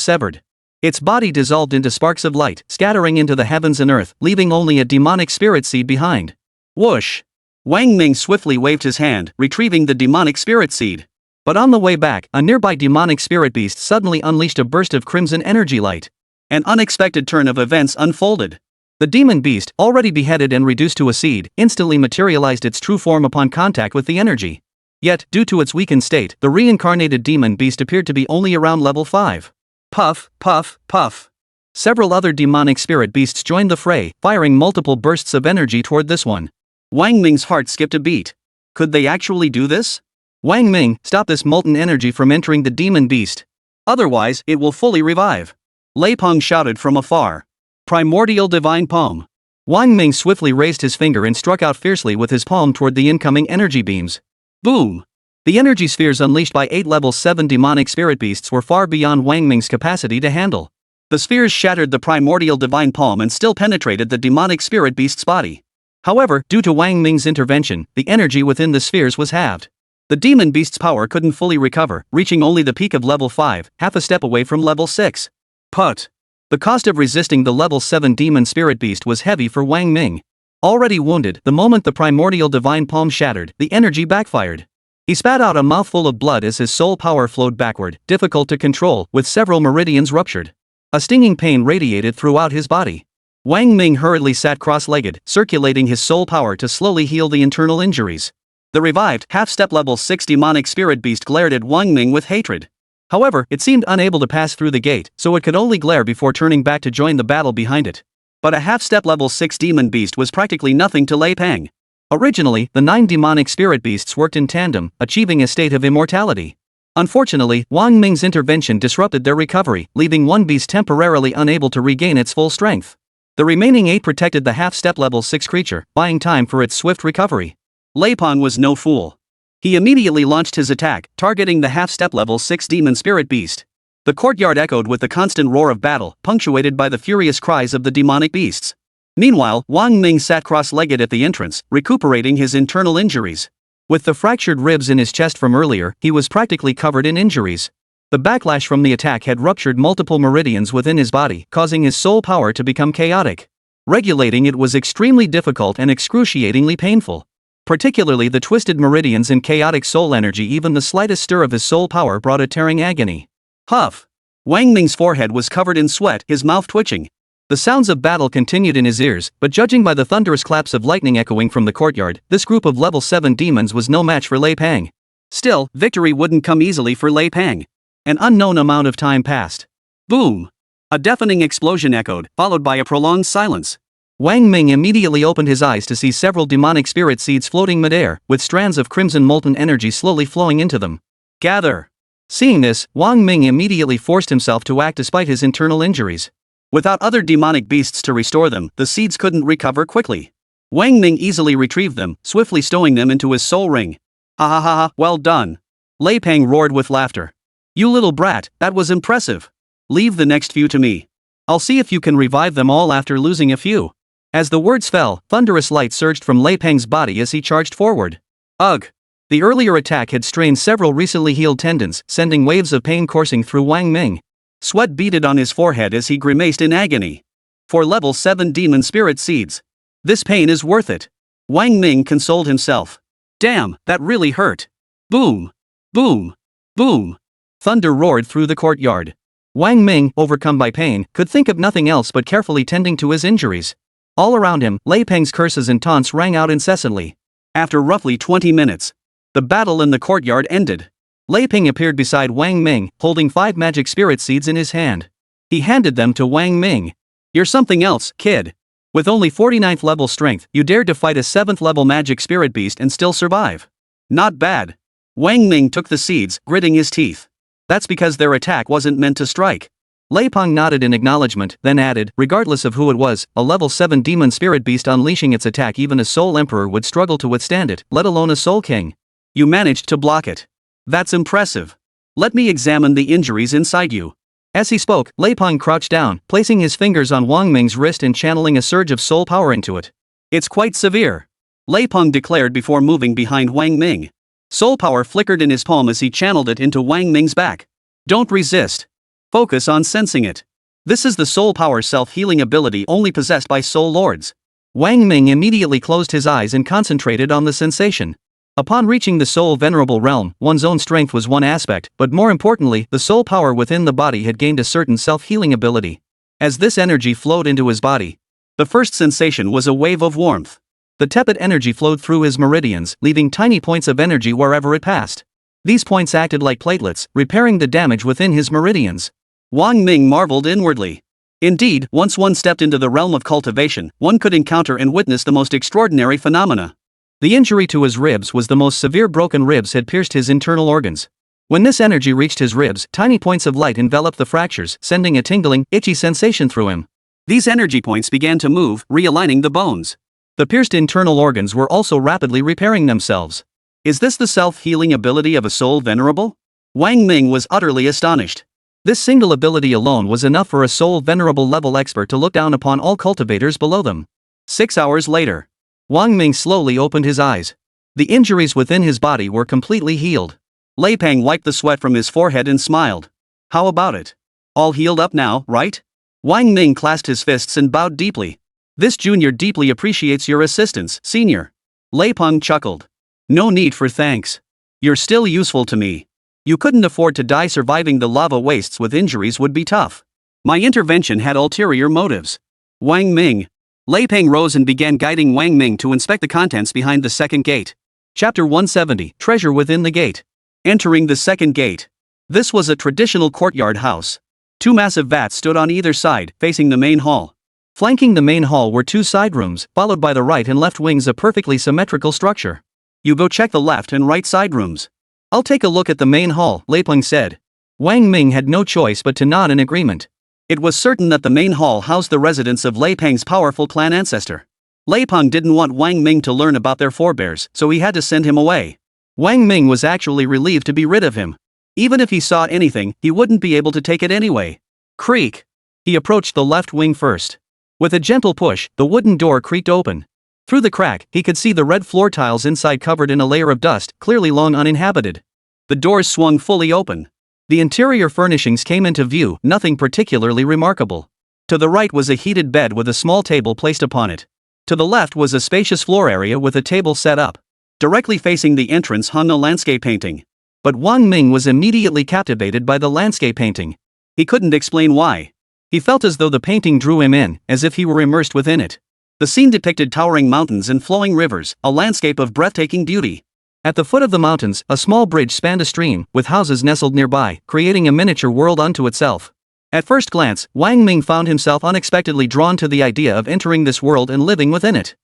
severed. Its body dissolved into sparks of light, scattering into the heavens and earth, leaving only a demonic spirit seed behind. Whoosh! Wang Ming swiftly waved his hand, retrieving the demonic spirit seed. But on the way back, a nearby demonic spirit beast suddenly unleashed a burst of crimson energy light. An unexpected turn of events unfolded. The demon beast, already beheaded and reduced to a seed, instantly materialized its true form upon contact with the energy. Yet, due to its weakened state, the reincarnated demon beast appeared to be only around level 5. Puff, puff, puff. Several other demonic spirit beasts joined the fray, firing multiple bursts of energy toward this one. Wang Ming's heart skipped a beat. Could they actually do this? Wang Ming, stop this molten energy from entering the demon beast. Otherwise, it will fully revive. Lei Peng shouted from afar. Primordial divine palm. Wang Ming swiftly raised his finger and struck out fiercely with his palm toward the incoming energy beams. Boom! The energy spheres unleashed by 8 level 7 demonic spirit beasts were far beyond Wang Ming's capacity to handle. The spheres shattered the primordial divine palm and still penetrated the demonic spirit beast's body. However, due to Wang Ming's intervention, the energy within the spheres was halved. The demon beast's power couldn't fully recover, reaching only the peak of level 5, half a step away from level 6. Put! The cost of resisting the level 7 demon spirit beast was heavy for Wang Ming. Already wounded, the moment the primordial divine palm shattered, the energy backfired. He spat out a mouthful of blood as his soul power flowed backward, difficult to control, with several meridians ruptured. A stinging pain radiated throughout his body. Wang Ming hurriedly sat cross-legged, circulating his soul power to slowly heal the internal injuries. The revived, half-step level 6 demonic spirit beast glared at Wang Ming with hatred. However, it seemed unable to pass through the gate, so it could only glare before turning back to join the battle behind it. But a half-step level 6 demon beast was practically nothing to Lei Peng. Originally, the 9 demonic spirit beasts worked in tandem, achieving a state of immortality. Unfortunately, Wang Ming's intervention disrupted their recovery, leaving one beast temporarily unable to regain its full strength. The remaining 8 protected the half-step level 6 creature, buying time for its swift recovery. Lei Peng was no fool. He immediately launched his attack, targeting the half-step level 6 demon spirit beast. The courtyard echoed with the constant roar of battle, punctuated by the furious cries of the demonic beasts. Meanwhile, Wang Ming sat cross-legged at the entrance, recuperating his internal injuries. With the fractured ribs in his chest from earlier, he was practically covered in injuries. The backlash from the attack had ruptured multiple meridians within his body, causing his soul power to become chaotic. Regulating it was extremely difficult and excruciatingly painful. Particularly the twisted meridians and chaotic soul energy, even the slightest stir of his soul power brought a tearing agony. Huff! Wang Ming's forehead was covered in sweat, his mouth twitching. The sounds of battle continued in his ears, but judging by the thunderous claps of lightning echoing from the courtyard, this group of level 7 demons was no match for Lei Peng. Still, victory wouldn't come easily for Lei Peng. An unknown amount of time passed. Boom! A deafening explosion echoed, followed by a prolonged silence. Wang Ming immediately opened his eyes to see several demonic spirit seeds floating midair, with strands of crimson molten energy slowly flowing into them. Gather! Seeing this, Wang Ming immediately forced himself to act despite his internal injuries. Without other demonic beasts to restore them, the seeds couldn't recover quickly. Wang Ming easily retrieved them, swiftly stowing them into his soul ring. Ha ha ha ha, well done! Lei Peng roared with laughter. You little brat, that was impressive. Leave the next few to me. I'll see if you can revive them all after losing a few. As the words fell, thunderous light surged from Lei Peng's body as he charged forward. Ugh! The earlier attack had strained several recently healed tendons, sending waves of pain coursing through Wang Ming. Sweat beaded on his forehead as he grimaced in agony. For level 7 demon spirit seeds. This pain is worth it. Wang Ming consoled himself. Damn, that really hurt. Boom! Boom! Boom! Thunder roared through the courtyard. Wang Ming, overcome by pain, could think of nothing else but carefully tending to his injuries. All around him, Lei Peng's curses and taunts rang out incessantly. After roughly 20 minutes, the battle in the courtyard ended. Lei Peng appeared beside Wang Ming, holding 5 magic spirit seeds in his hand. He handed them to Wang Ming. You're something else, kid. With only 49th level strength, you dared to fight a 7th level magic spirit beast and still survive. Not bad. Wang Ming took the seeds, gritting his teeth. That's because their attack wasn't meant to strike. Lei Peng nodded in acknowledgement, then added, regardless of who it was, a level 7 demon spirit beast unleashing its attack, even a soul emperor would struggle to withstand it, let alone a soul king. You managed to block it. That's impressive. Let me examine the injuries inside you. As he spoke, Lei Peng crouched down, placing his fingers on Wang Ming's wrist and channeling a surge of soul power into it. It's quite severe. Lei Peng declared before moving behind Wang Ming. Soul power flickered in his palm as he channeled it into Wang Ming's back. Don't resist. Focus on sensing it. This is the soul power self-healing ability only possessed by soul lords. Wang Ming immediately closed his eyes and concentrated on the sensation. Upon reaching the soul venerable realm, one's own strength was one aspect, but more importantly, the soul power within the body had gained a certain self-healing ability. As this energy flowed into his body, the first sensation was a wave of warmth. The tepid energy flowed through his meridians, leaving tiny points of energy wherever it passed. These points acted like platelets, repairing the damage within his meridians. Wang Ming marveled inwardly. Indeed, once one stepped into the realm of cultivation, one could encounter and witness the most extraordinary phenomena. The injury to his ribs was the most severe. Broken ribs had pierced his internal organs. When this energy reached his ribs, tiny points of light enveloped the fractures, sending a tingling, itchy sensation through him. These energy points began to move, realigning the bones. The pierced internal organs were also rapidly repairing themselves. Is this the self-healing ability of a soul venerable? Wang Ming was utterly astonished. This single ability alone was enough for a soul venerable level expert to look down upon all cultivators below them. 6 hours later, Wang Ming slowly opened his eyes. The injuries within his body were completely healed. Lei Peng wiped the sweat from his forehead and smiled. How about it? All healed up now, right? Wang Ming clasped his fists and bowed deeply. This junior deeply appreciates your assistance, senior. Lei Peng chuckled. No need for thanks. You're still useful to me. You couldn't afford to die. Surviving the lava wastes with injuries would be tough. My intervention had ulterior motives. Wang Ming. Lei Peng rose and began guiding Wang Ming to inspect the contents behind the second gate. Chapter 170, Treasure Within the Gate. Entering the second gate. This was a traditional courtyard house. 2 massive vats stood on either side, facing the main hall. Flanking the main hall were 2 side rooms, followed by the right and left wings, a perfectly symmetrical structure. You go check the left and right side rooms. I'll take a look at the main hall, Lei Peng said. Wang Ming had no choice but to nod in agreement. It was certain that the main hall housed the residence of Lei Peng's powerful clan ancestor. Lei Peng didn't want Wang Ming to learn about their forebears, so he had to send him away. Wang Ming was actually relieved to be rid of him. Even if he saw anything, he wouldn't be able to take it anyway. Creak! He approached the left wing first. With a gentle push, the wooden door creaked open. Through the crack, he could see the red floor tiles inside covered in a layer of dust, clearly long uninhabited. The doors swung fully open. The interior furnishings came into view, nothing particularly remarkable. To the right was a heated bed with a small table placed upon it. To the left was a spacious floor area with a table set up. Directly facing the entrance hung a landscape painting. But Wang Ming was immediately captivated by the landscape painting. He couldn't explain why. He felt as though the painting drew him in, as if he were immersed within it. The scene depicted towering mountains and flowing rivers, a landscape of breathtaking beauty. At the foot of the mountains, a small bridge spanned a stream, with houses nestled nearby, creating a miniature world unto itself. At first glance, Wang Ming found himself unexpectedly drawn to the idea of entering this world and living within it.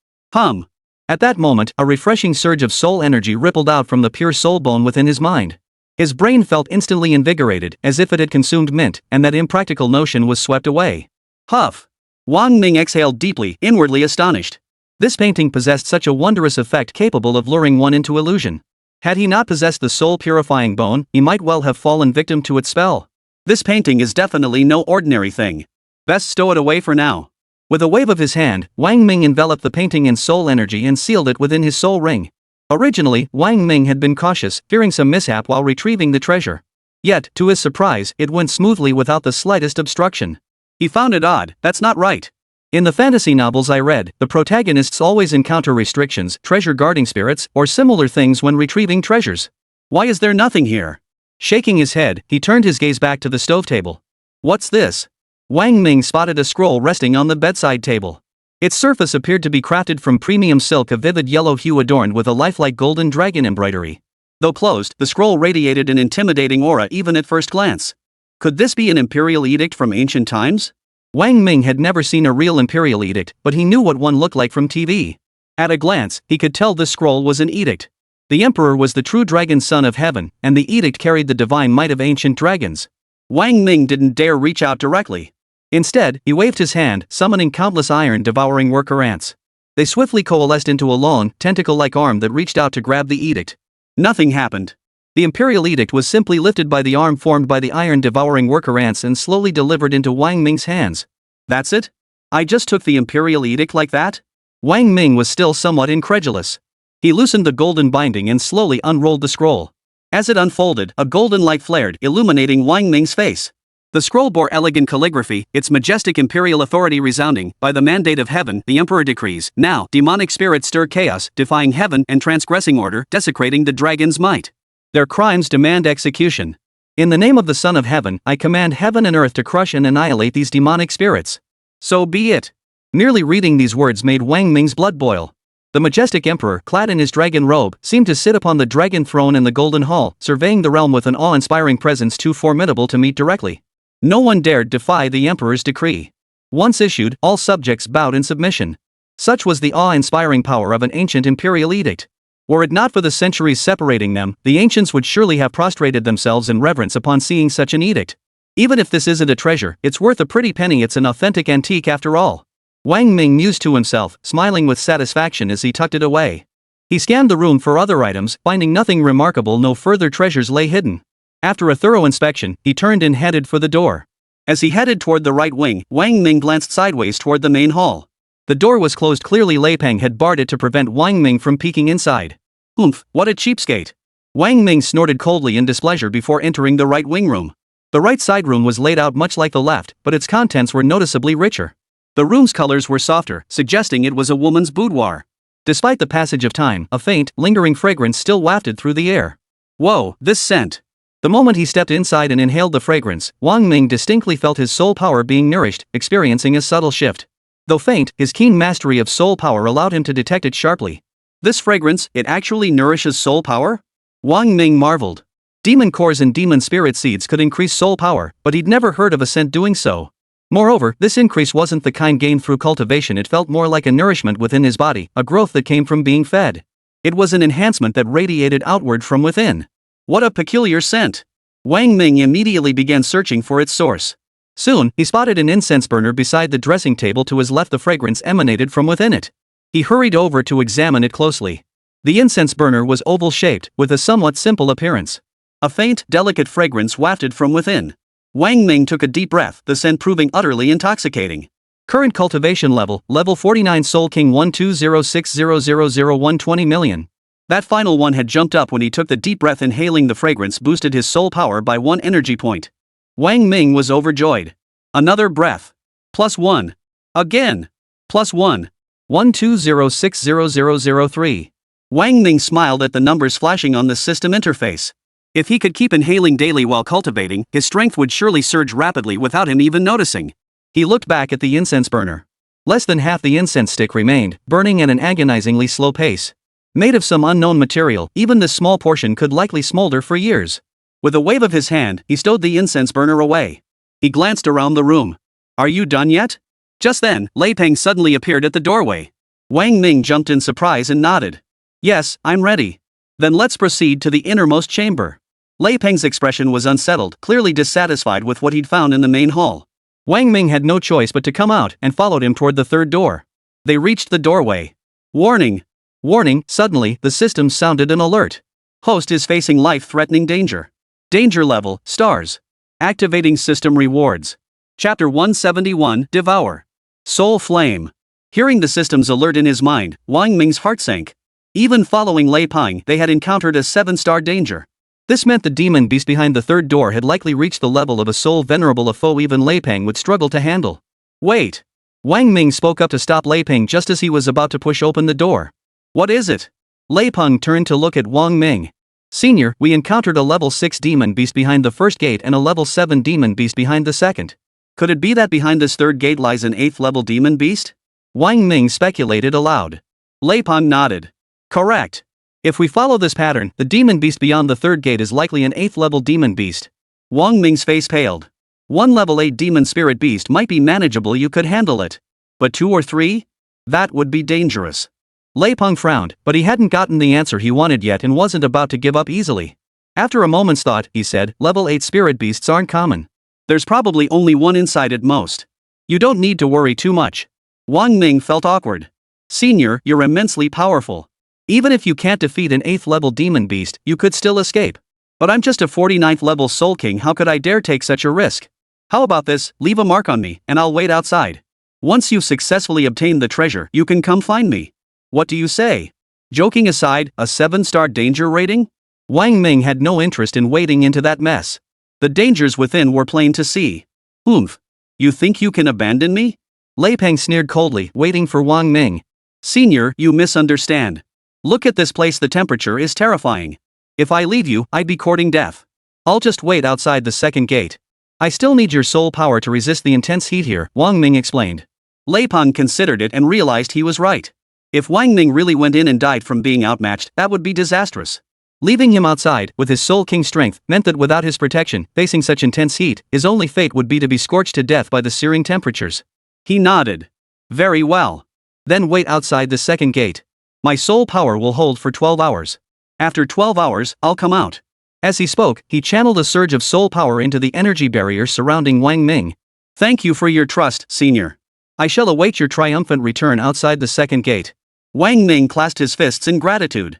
At that moment, a refreshing surge of soul energy rippled out from the pure soul bone within his mind. His brain felt instantly invigorated, as if it had consumed mint, and that impractical notion was swept away. Huff! Wang Ming exhaled deeply, inwardly astonished. This painting possessed such a wondrous effect capable of luring one into illusion. Had he not possessed the soul-purifying bone, he might well have fallen victim to its spell. This painting is definitely no ordinary thing. Best stow it away for now. With a wave of his hand, Wang Ming enveloped the painting in soul energy and sealed it within his soul ring. Originally, Wang Ming had been cautious, fearing some mishap while retrieving the treasure. Yet, to his surprise, it went smoothly without the slightest obstruction. He found it odd. That's not right. In the fantasy novels I read, the protagonists always encounter restrictions, treasure guarding spirits, or similar things when retrieving treasures. Why is there nothing here? Shaking his head, he turned his gaze back to the stove table. What's this? Wang Ming spotted a scroll resting on the bedside table. Its surface appeared to be crafted from premium silk, a vivid yellow hue adorned with a lifelike golden dragon embroidery. Though closed, the scroll radiated an intimidating aura even at first glance. Could this be an imperial edict from ancient times? Wang Ming had never seen a real imperial edict, but he knew what one looked like from TV. At a glance, he could tell this scroll was an edict. The emperor was the true dragon son of heaven, and the edict carried the divine might of ancient dragons. Wang Ming didn't dare reach out directly. Instead, he waved his hand, summoning countless iron-devouring worker ants. They swiftly coalesced into a long, tentacle-like arm that reached out to grab the edict. Nothing happened. The imperial edict was simply lifted by the arm formed by the iron-devouring worker ants and slowly delivered into Wang Ming's hands. That's it? I just took the imperial edict like that? Wang Ming was still somewhat incredulous. He loosened the golden binding and slowly unrolled the scroll. As it unfolded, a golden light flared, illuminating Wang Ming's face. The scroll bore elegant calligraphy, its majestic imperial authority resounding, "By the mandate of heaven, the emperor decrees, now, demonic spirits stir chaos, defying heaven and transgressing order, desecrating the dragon's might. Their crimes demand execution. In the name of the Son of Heaven, I command heaven and earth to crush and annihilate these demonic spirits. So be it." Merely reading these words made Wang Ming's blood boil. The majestic emperor, clad in his dragon robe, seemed to sit upon the dragon throne in the golden hall, surveying the realm with an awe-inspiring presence too formidable to meet directly. No one dared defy the emperor's decree. Once issued, all subjects bowed in submission. Such was the awe-inspiring power of an ancient imperial edict. Were it not for the centuries separating them, the ancients would surely have prostrated themselves in reverence upon seeing such an edict. Even if this isn't a treasure, it's worth a pretty penny. It's an authentic antique after all. Wang Ming mused to himself, smiling with satisfaction as he tucked it away. He scanned the room for other items, finding nothing remarkable. No further treasures lay hidden. After a thorough inspection, he turned and headed for the door. As he headed toward the right wing, Wang Ming glanced sideways toward the main hall. The door was closed. Clearly Lei Peng had barred it to prevent Wang Ming from peeking inside. Oomph, what a cheapskate. Wang Ming snorted coldly in displeasure before entering the right wing room. The right side room was laid out much like the left, but its contents were noticeably richer. The room's colors were softer, suggesting it was a woman's boudoir. Despite the passage of time, a faint, lingering fragrance still wafted through the air. Whoa, this scent. The moment he stepped inside and inhaled the fragrance, Wang Ming distinctly felt his soul power being nourished, experiencing a subtle shift. Though faint, his keen mastery of soul power allowed him to detect it sharply. This fragrance, it actually nourishes soul power? Wang Ming marveled. Demon cores and demon spirit seeds could increase soul power, but he'd never heard of a scent doing so. Moreover, this increase wasn't the kind gained through cultivation. It felt more like a nourishment within his body, a growth that came from being fed. It was an enhancement that radiated outward from within. What a peculiar scent! Wang Ming immediately began searching for its source. Soon, he spotted an incense burner beside the dressing table to his left. The fragrance emanated from within it. He hurried over to examine it closely. The incense burner was oval-shaped, with a somewhat simple appearance. A faint, delicate fragrance wafted from within. Wang Ming took a deep breath, the scent proving utterly intoxicating. Current cultivation level, level 49. Soul King 12060000120 million. That final one had jumped up when he took the deep breath. Inhaling the fragrance boosted his soul power by 1 energy point. Wang Ming was overjoyed. Another breath. +1. Again. +1. 120600003. Wang Ming smiled at the numbers flashing on the system interface. If he could keep inhaling daily while cultivating, his strength would surely surge rapidly without him even noticing. He looked back at the incense burner. Less than half the incense stick remained, burning at an agonizingly slow pace. Made of some unknown material, even this small portion could likely smolder for years. With a wave of his hand, he stowed the incense burner away. He glanced around the room. Are you done yet? Just then, Lei Peng suddenly appeared at the doorway. Wang Ming jumped in surprise and nodded. Yes, I'm ready. Then let's proceed to the innermost chamber. Lei Peng's expression was unsettled, clearly dissatisfied with what he'd found in the main hall. Wang Ming had no choice but to come out and followed him toward the third door. They reached the doorway. Warning! Warning! Suddenly, the system sounded an alert. Host is facing life-threatening danger. Danger level, stars. Activating system rewards. Chapter 171, Devour. Soul Flame. Hearing the system's alert in his mind, Wang Ming's heart sank. Even following Lei Peng, they had encountered a 7-star danger. This meant the demon beast behind the third door had likely reached the level of a soul venerable a foe even Lei Peng would struggle to handle. Wait! Wang Ming spoke up to stop Lei Peng just as he was about to push open the door. What is it? Lei Peng turned to look at Wang Ming. Senior, we encountered a level 6 demon beast behind the first gate and a level 7 demon beast behind the second. Could it be that behind this third gate lies an 8th level demon beast? Wang Ming speculated aloud. Lei Peng nodded. Correct. If we follow this pattern, the demon beast beyond the third gate is likely an 8th level demon beast. Wang Ming's face paled. One level 8 demon spirit beast might be manageable, you could handle it. But 2 or 3? That would be dangerous. Lei Peng frowned, but he hadn't gotten the answer he wanted yet and wasn't about to give up easily. After a moment's thought, he said, level 8 spirit beasts aren't common. There's probably only one inside at most. You don't need to worry too much. Wang Ming felt awkward. Senior, you're immensely powerful. Even if you can't defeat an 8th level demon beast, you could still escape. But I'm just a 49th level Soul King, how could I dare take such a risk? How about this, leave a mark on me, and I'll wait outside. Once you've successfully obtained the treasure, you can come find me. What do you say? Joking aside, a 7-star danger rating? Wang Ming had no interest in wading into that mess. The dangers within were plain to see. Oomph. You think you can abandon me? Lei Peng sneered coldly, waiting for Wang Ming. Senior, you misunderstand. Look at this place, the temperature is terrifying. If I leave you, I'd be courting death. I'll just wait outside the second gate. I still need your soul power to resist the intense heat here, Wang Ming explained. Lei Peng considered it and realized he was right. If Wang Ming really went in and died from being outmatched, that would be disastrous. Leaving him outside, with his Soul King strength, meant that without his protection, facing such intense heat, his only fate would be to be scorched to death by the searing temperatures. He nodded. Very well. Then wait outside the second gate. My soul power will hold for 12 hours. After 12 hours, I'll come out. As he spoke, he channeled a surge of soul power into the energy barrier surrounding Wang Ming. Thank you for your trust, Senior. I shall await your triumphant return outside the second gate. Wang Ming clasped his fists in gratitude.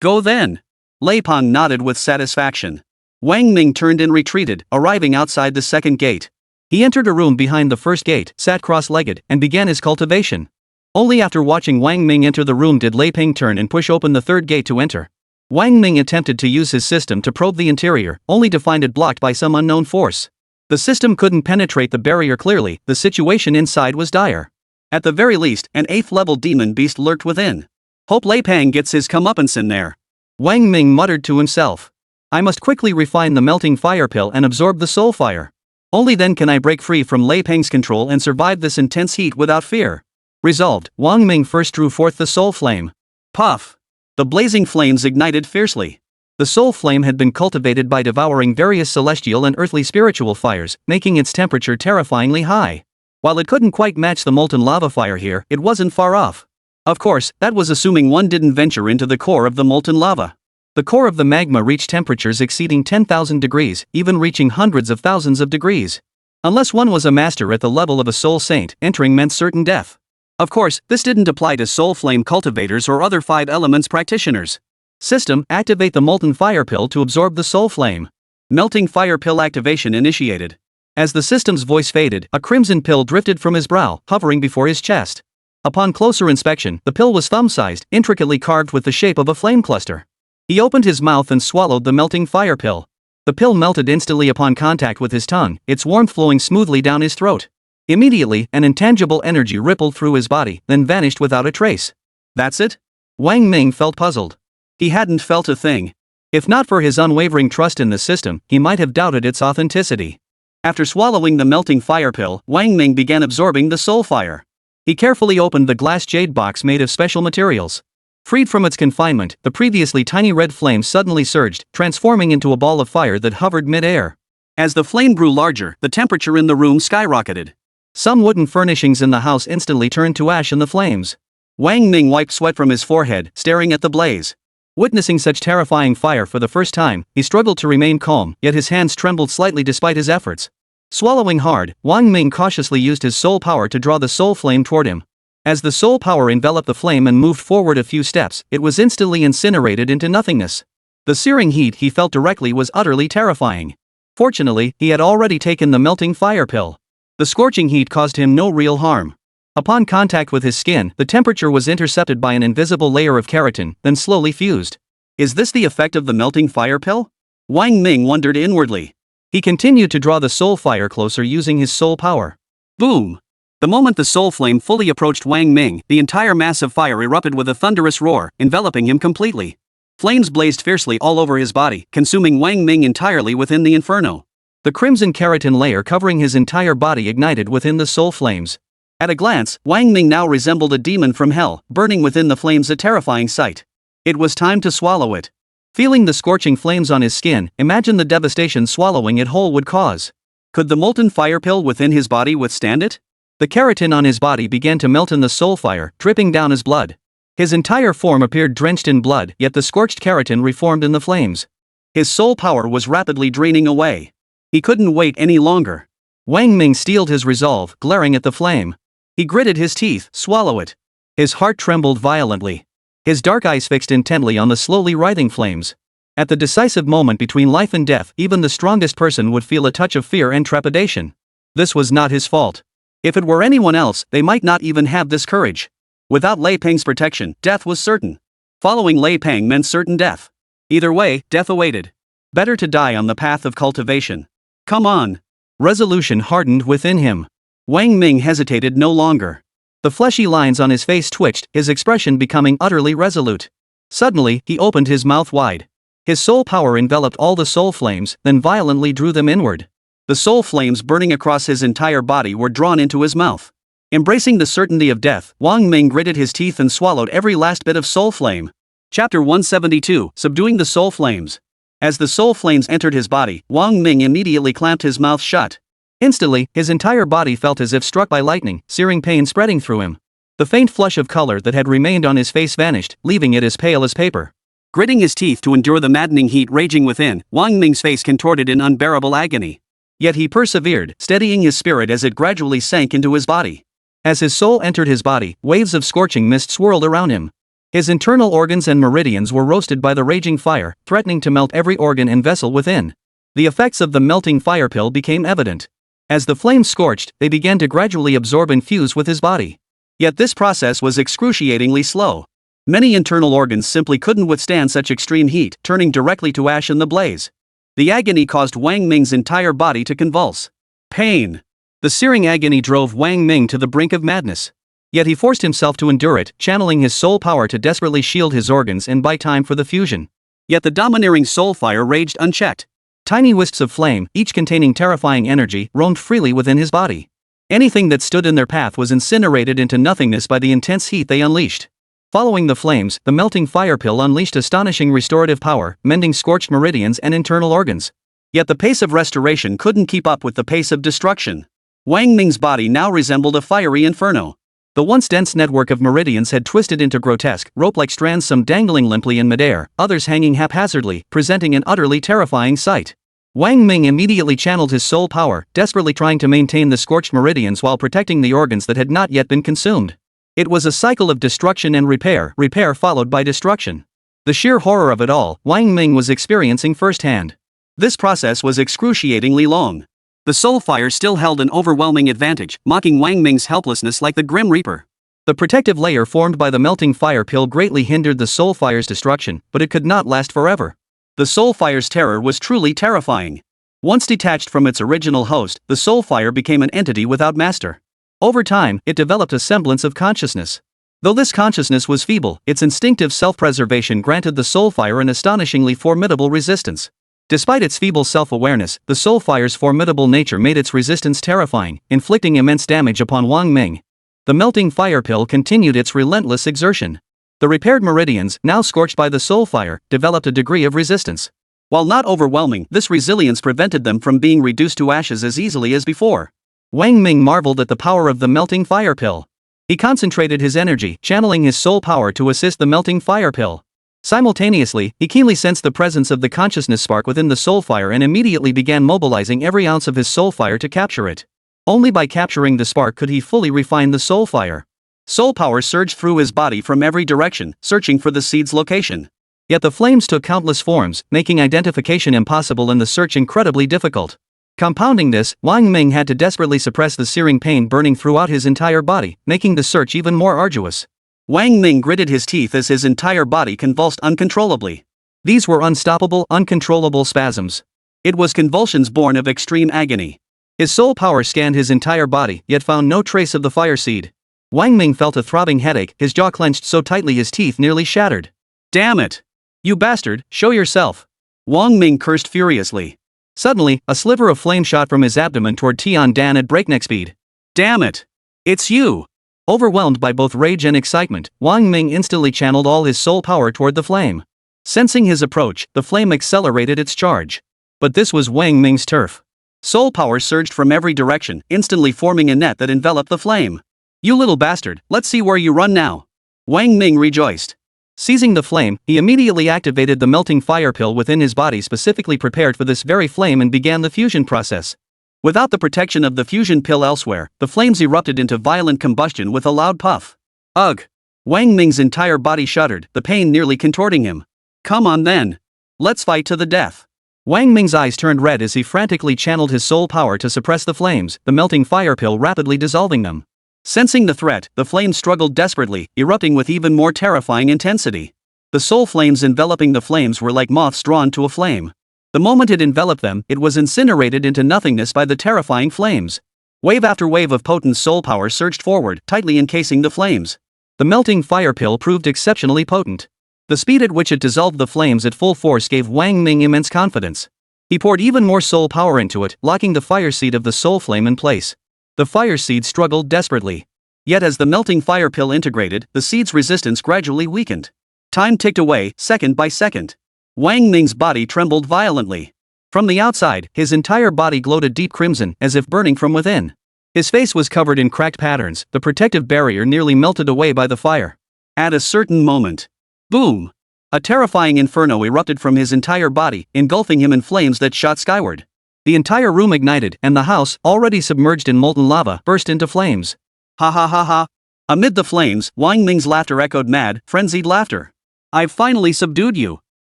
Go then. Lei Peng nodded with satisfaction. Wang Ming turned and retreated, arriving outside the second gate. He entered a room behind the first gate, sat cross-legged, and began his cultivation. Only after watching Wang Ming enter the room did Lei Peng turn and push open the third gate to enter. Wang Ming attempted to use his system to probe the interior, only to find it blocked by some unknown force. The system couldn't penetrate the barrier clearly, the situation inside was dire. At the very least, an 8th-level demon beast lurked within. Hope Lei Peng gets his comeuppance in there. Wang Ming muttered to himself. I must quickly refine the melting fire pill and absorb the soul fire. Only then can I break free from Lei Peng's control and survive this intense heat without fear. Resolved, Wang Ming first drew forth the soul flame. Puff! The blazing flames ignited fiercely. The soul flame had been cultivated by devouring various celestial and earthly spiritual fires, making its temperature terrifyingly high. While it couldn't quite match the molten lava fire here, it wasn't far off. Of course, that was assuming one didn't venture into the core of the molten lava. The core of the magma reached temperatures exceeding 10,000 degrees, even reaching hundreds of thousands of degrees. Unless one was a master at the level of a soul saint, entering meant certain death. Of course, this didn't apply to soul flame cultivators or other 5 elements practitioners. System, activate the molten fire pill to absorb the soul flame. Melting fire pill activation initiated. As the system's voice faded, a crimson pill drifted from his brow, hovering before his chest. Upon closer inspection, the pill was thumb-sized, intricately carved with the shape of a flame cluster. He opened his mouth and swallowed the melting fire pill. The pill melted instantly upon contact with his tongue, its warmth flowing smoothly down his throat. Immediately, an intangible energy rippled through his body, then vanished without a trace. That's it? Wang Ming felt puzzled. He hadn't felt a thing. If not for his unwavering trust in the system, he might have doubted its authenticity. After swallowing the melting fire pill, Wang Ming began absorbing the soul fire. He carefully opened the glass jade box made of special materials. Freed from its confinement, the previously tiny red flame suddenly surged, transforming into a ball of fire that hovered mid-air. As the flame grew larger, the temperature in the room skyrocketed. Some wooden furnishings in the house instantly turned to ash in the flames. Wang Ming wiped sweat from his forehead, staring at the blaze. Witnessing such terrifying fire for the first time, he struggled to remain calm, yet his hands trembled slightly despite his efforts. Swallowing hard, Wang Ming cautiously used his soul power to draw the soul flame toward him. As the soul power enveloped the flame and moved forward a few steps, it was instantly incinerated into nothingness. The searing heat he felt directly was utterly terrifying. Fortunately, he had already taken the melting fire pill. The scorching heat caused him no real harm. Upon contact with his skin, the temperature was intercepted by an invisible layer of keratin, then slowly fused. Is this the effect of the melting fire pill? Wang Ming wondered inwardly. He continued to draw the soul fire closer using his soul power. Boom! The moment the soul flame fully approached Wang Ming, the entire mass of fire erupted with a thunderous roar, enveloping him completely. Flames blazed fiercely all over his body, consuming Wang Ming entirely within the inferno. The crimson keratin layer covering his entire body ignited within the soul flames. At a glance, Wang Ming now resembled a demon from hell, burning within the flames, a terrifying sight. It was time to swallow it. Feeling the scorching flames on his skin, imagine the devastation swallowing it whole would cause. Could the molten fire pill within his body withstand it? The keratin on his body began to melt in the soul fire, dripping down his blood. His entire form appeared drenched in blood, yet the scorched keratin reformed in the flames. His soul power was rapidly draining away. He couldn't wait any longer. Wang Ming steeled his resolve, glaring at the flame. He gritted his teeth, swallow it. His heart trembled violently. His dark eyes fixed intently on the slowly writhing flames. At the decisive moment between life and death, even the strongest person would feel a touch of fear and trepidation. This was not his fault. If it were anyone else, they might not even have this courage. Without Lei Peng's protection, death was certain. Following Lei Peng meant certain death. Either way, death awaited. Better to die on the path of cultivation. Come on. Resolution hardened within him. Wang Ming hesitated no longer. The fleshy lines on his face twitched, his expression becoming utterly resolute. Suddenly, he opened his mouth wide. His soul power enveloped all the soul flames, then violently drew them inward. The soul flames burning across his entire body were drawn into his mouth. Embracing the certainty of death, Wang Ming gritted his teeth and swallowed every last bit of soul flame. Chapter 172, Subduing the Soul Flames. As the soul flames entered his body, Wang Ming immediately clamped his mouth shut. Instantly, his entire body felt as if struck by lightning, searing pain spreading through him. The faint flush of color that had remained on his face vanished, leaving it as pale as paper. Gritting his teeth to endure the maddening heat raging within, Wang Ming's face contorted in unbearable agony. Yet he persevered, steadying his spirit as it gradually sank into his body. As his soul entered his body, waves of scorching mist swirled around him. His internal organs and meridians were roasted by the raging fire, threatening to melt every organ and vessel within. The effects of the melting fire pill became evident. As the flames scorched, they began to gradually absorb and fuse with his body. Yet this process was excruciatingly slow. Many internal organs simply couldn't withstand such extreme heat, turning directly to ash in the blaze. The agony caused Wang Ming's entire body to convulse. Pain. The searing agony drove Wang Ming to the brink of madness. Yet he forced himself to endure it, channeling his soul power to desperately shield his organs and buy time for the fusion. Yet the domineering soul fire raged unchecked. Tiny wisps of flame, each containing terrifying energy, roamed freely within his body. Anything that stood in their path was incinerated into nothingness by the intense heat they unleashed. Following the flames, the melting fire pill unleashed astonishing restorative power, mending scorched meridians and internal organs. Yet the pace of restoration couldn't keep up with the pace of destruction. Wang Ming's body now resembled a fiery inferno. The once dense network of meridians had twisted into grotesque, rope-like strands, some dangling limply in midair, others hanging haphazardly, presenting an utterly terrifying sight. Wang Ming immediately channeled his soul power, desperately trying to maintain the scorched meridians while protecting the organs that had not yet been consumed. It was a cycle of destruction and repair followed by destruction. The sheer horror of it all, Wang Ming was experiencing firsthand. This process was excruciatingly long. The soul fire still held an overwhelming advantage, mocking Wang Ming's helplessness like the Grim Reaper. The protective layer formed by the melting fire pill greatly hindered the soul fire's destruction, but it could not last forever. The soul fire's terror was truly terrifying. Once detached from its original host, the soul fire became an entity without master. Over time, it developed a semblance of consciousness. Though this consciousness was feeble, its instinctive self-preservation granted the soul fire an astonishingly formidable resistance. Despite its feeble self-awareness, the soul fire's formidable nature made its resistance terrifying, inflicting immense damage upon Wang Ming. The melting fire pill continued its relentless exertion. The repaired meridians, now scorched by the soul fire, developed a degree of resistance. While not overwhelming, this resilience prevented them from being reduced to ashes as easily as before. Wang Ming marveled at the power of the melting fire pill. He concentrated his energy, channeling his soul power to assist the melting fire pill. Simultaneously, he keenly sensed the presence of the consciousness spark within the soul fire and immediately began mobilizing every ounce of his soul fire to capture it. Only by capturing the spark could he fully refine the soul fire. Soul power surged through his body from every direction, searching for the seed's location. Yet the flames took countless forms, making identification impossible and the search incredibly difficult. Compounding this, Wang Ming had to desperately suppress the searing pain burning throughout his entire body, making the search even more arduous. Wang Ming gritted his teeth as his entire body convulsed uncontrollably. These were unstoppable, uncontrollable spasms. It was convulsions born of extreme agony. His soul power scanned his entire body, yet found no trace of the fire seed. Wang Ming felt a throbbing headache, his jaw clenched so tightly his teeth nearly shattered. "Damn it! You bastard, show yourself!" Wang Ming cursed furiously. Suddenly, a sliver of flame shot from his abdomen toward Tian Dan at breakneck speed. "Damn it! It's you!" Overwhelmed by both rage and excitement, Wang Ming instantly channeled all his soul power toward the flame. Sensing his approach, the flame accelerated its charge. But this was Wang Ming's turf. Soul power surged from every direction, instantly forming a net that enveloped the flame. "You little bastard, let's see where you run now." Wang Ming rejoiced. Seizing the flame, he immediately activated the melting fire pill within his body specifically prepared for this very flame and began the fusion process. Without the protection of the fusion pill elsewhere, the flames erupted into violent combustion with a loud puff. Ugh! Wang Ming's entire body shuddered, the pain nearly contorting him. "Come on then. Let's fight to the death." Wang Ming's eyes turned red as he frantically channeled his soul power to suppress the flames, the melting fire pill rapidly dissolving them. Sensing the threat, the flames struggled desperately, erupting with even more terrifying intensity. The soul flames enveloping the flames were like moths drawn to a flame. The moment it enveloped them, it was incinerated into nothingness by the terrifying flames. Wave after wave of potent soul power surged forward, tightly encasing the flames. The melting fire pill proved exceptionally potent. The speed at which it dissolved the flames at full force gave Wang Ming immense confidence. He poured even more soul power into it, locking the fire seed of the soul flame in place. The fire seed struggled desperately. Yet as the melting fire pill integrated, the seed's resistance gradually weakened. Time ticked away, second by second. Wang Ming's body trembled violently. From the outside, his entire body glowed a deep crimson, as if burning from within. His face was covered in cracked patterns, the protective barrier nearly melted away by the fire. At a certain moment, boom! A terrifying inferno erupted from his entire body, engulfing him in flames that shot skyward. The entire room ignited, and the house, already submerged in molten lava, burst into flames. Ha ha ha ha! Amid the flames, Wang Ming's laughter echoed mad, frenzied laughter. I've finally subdued you.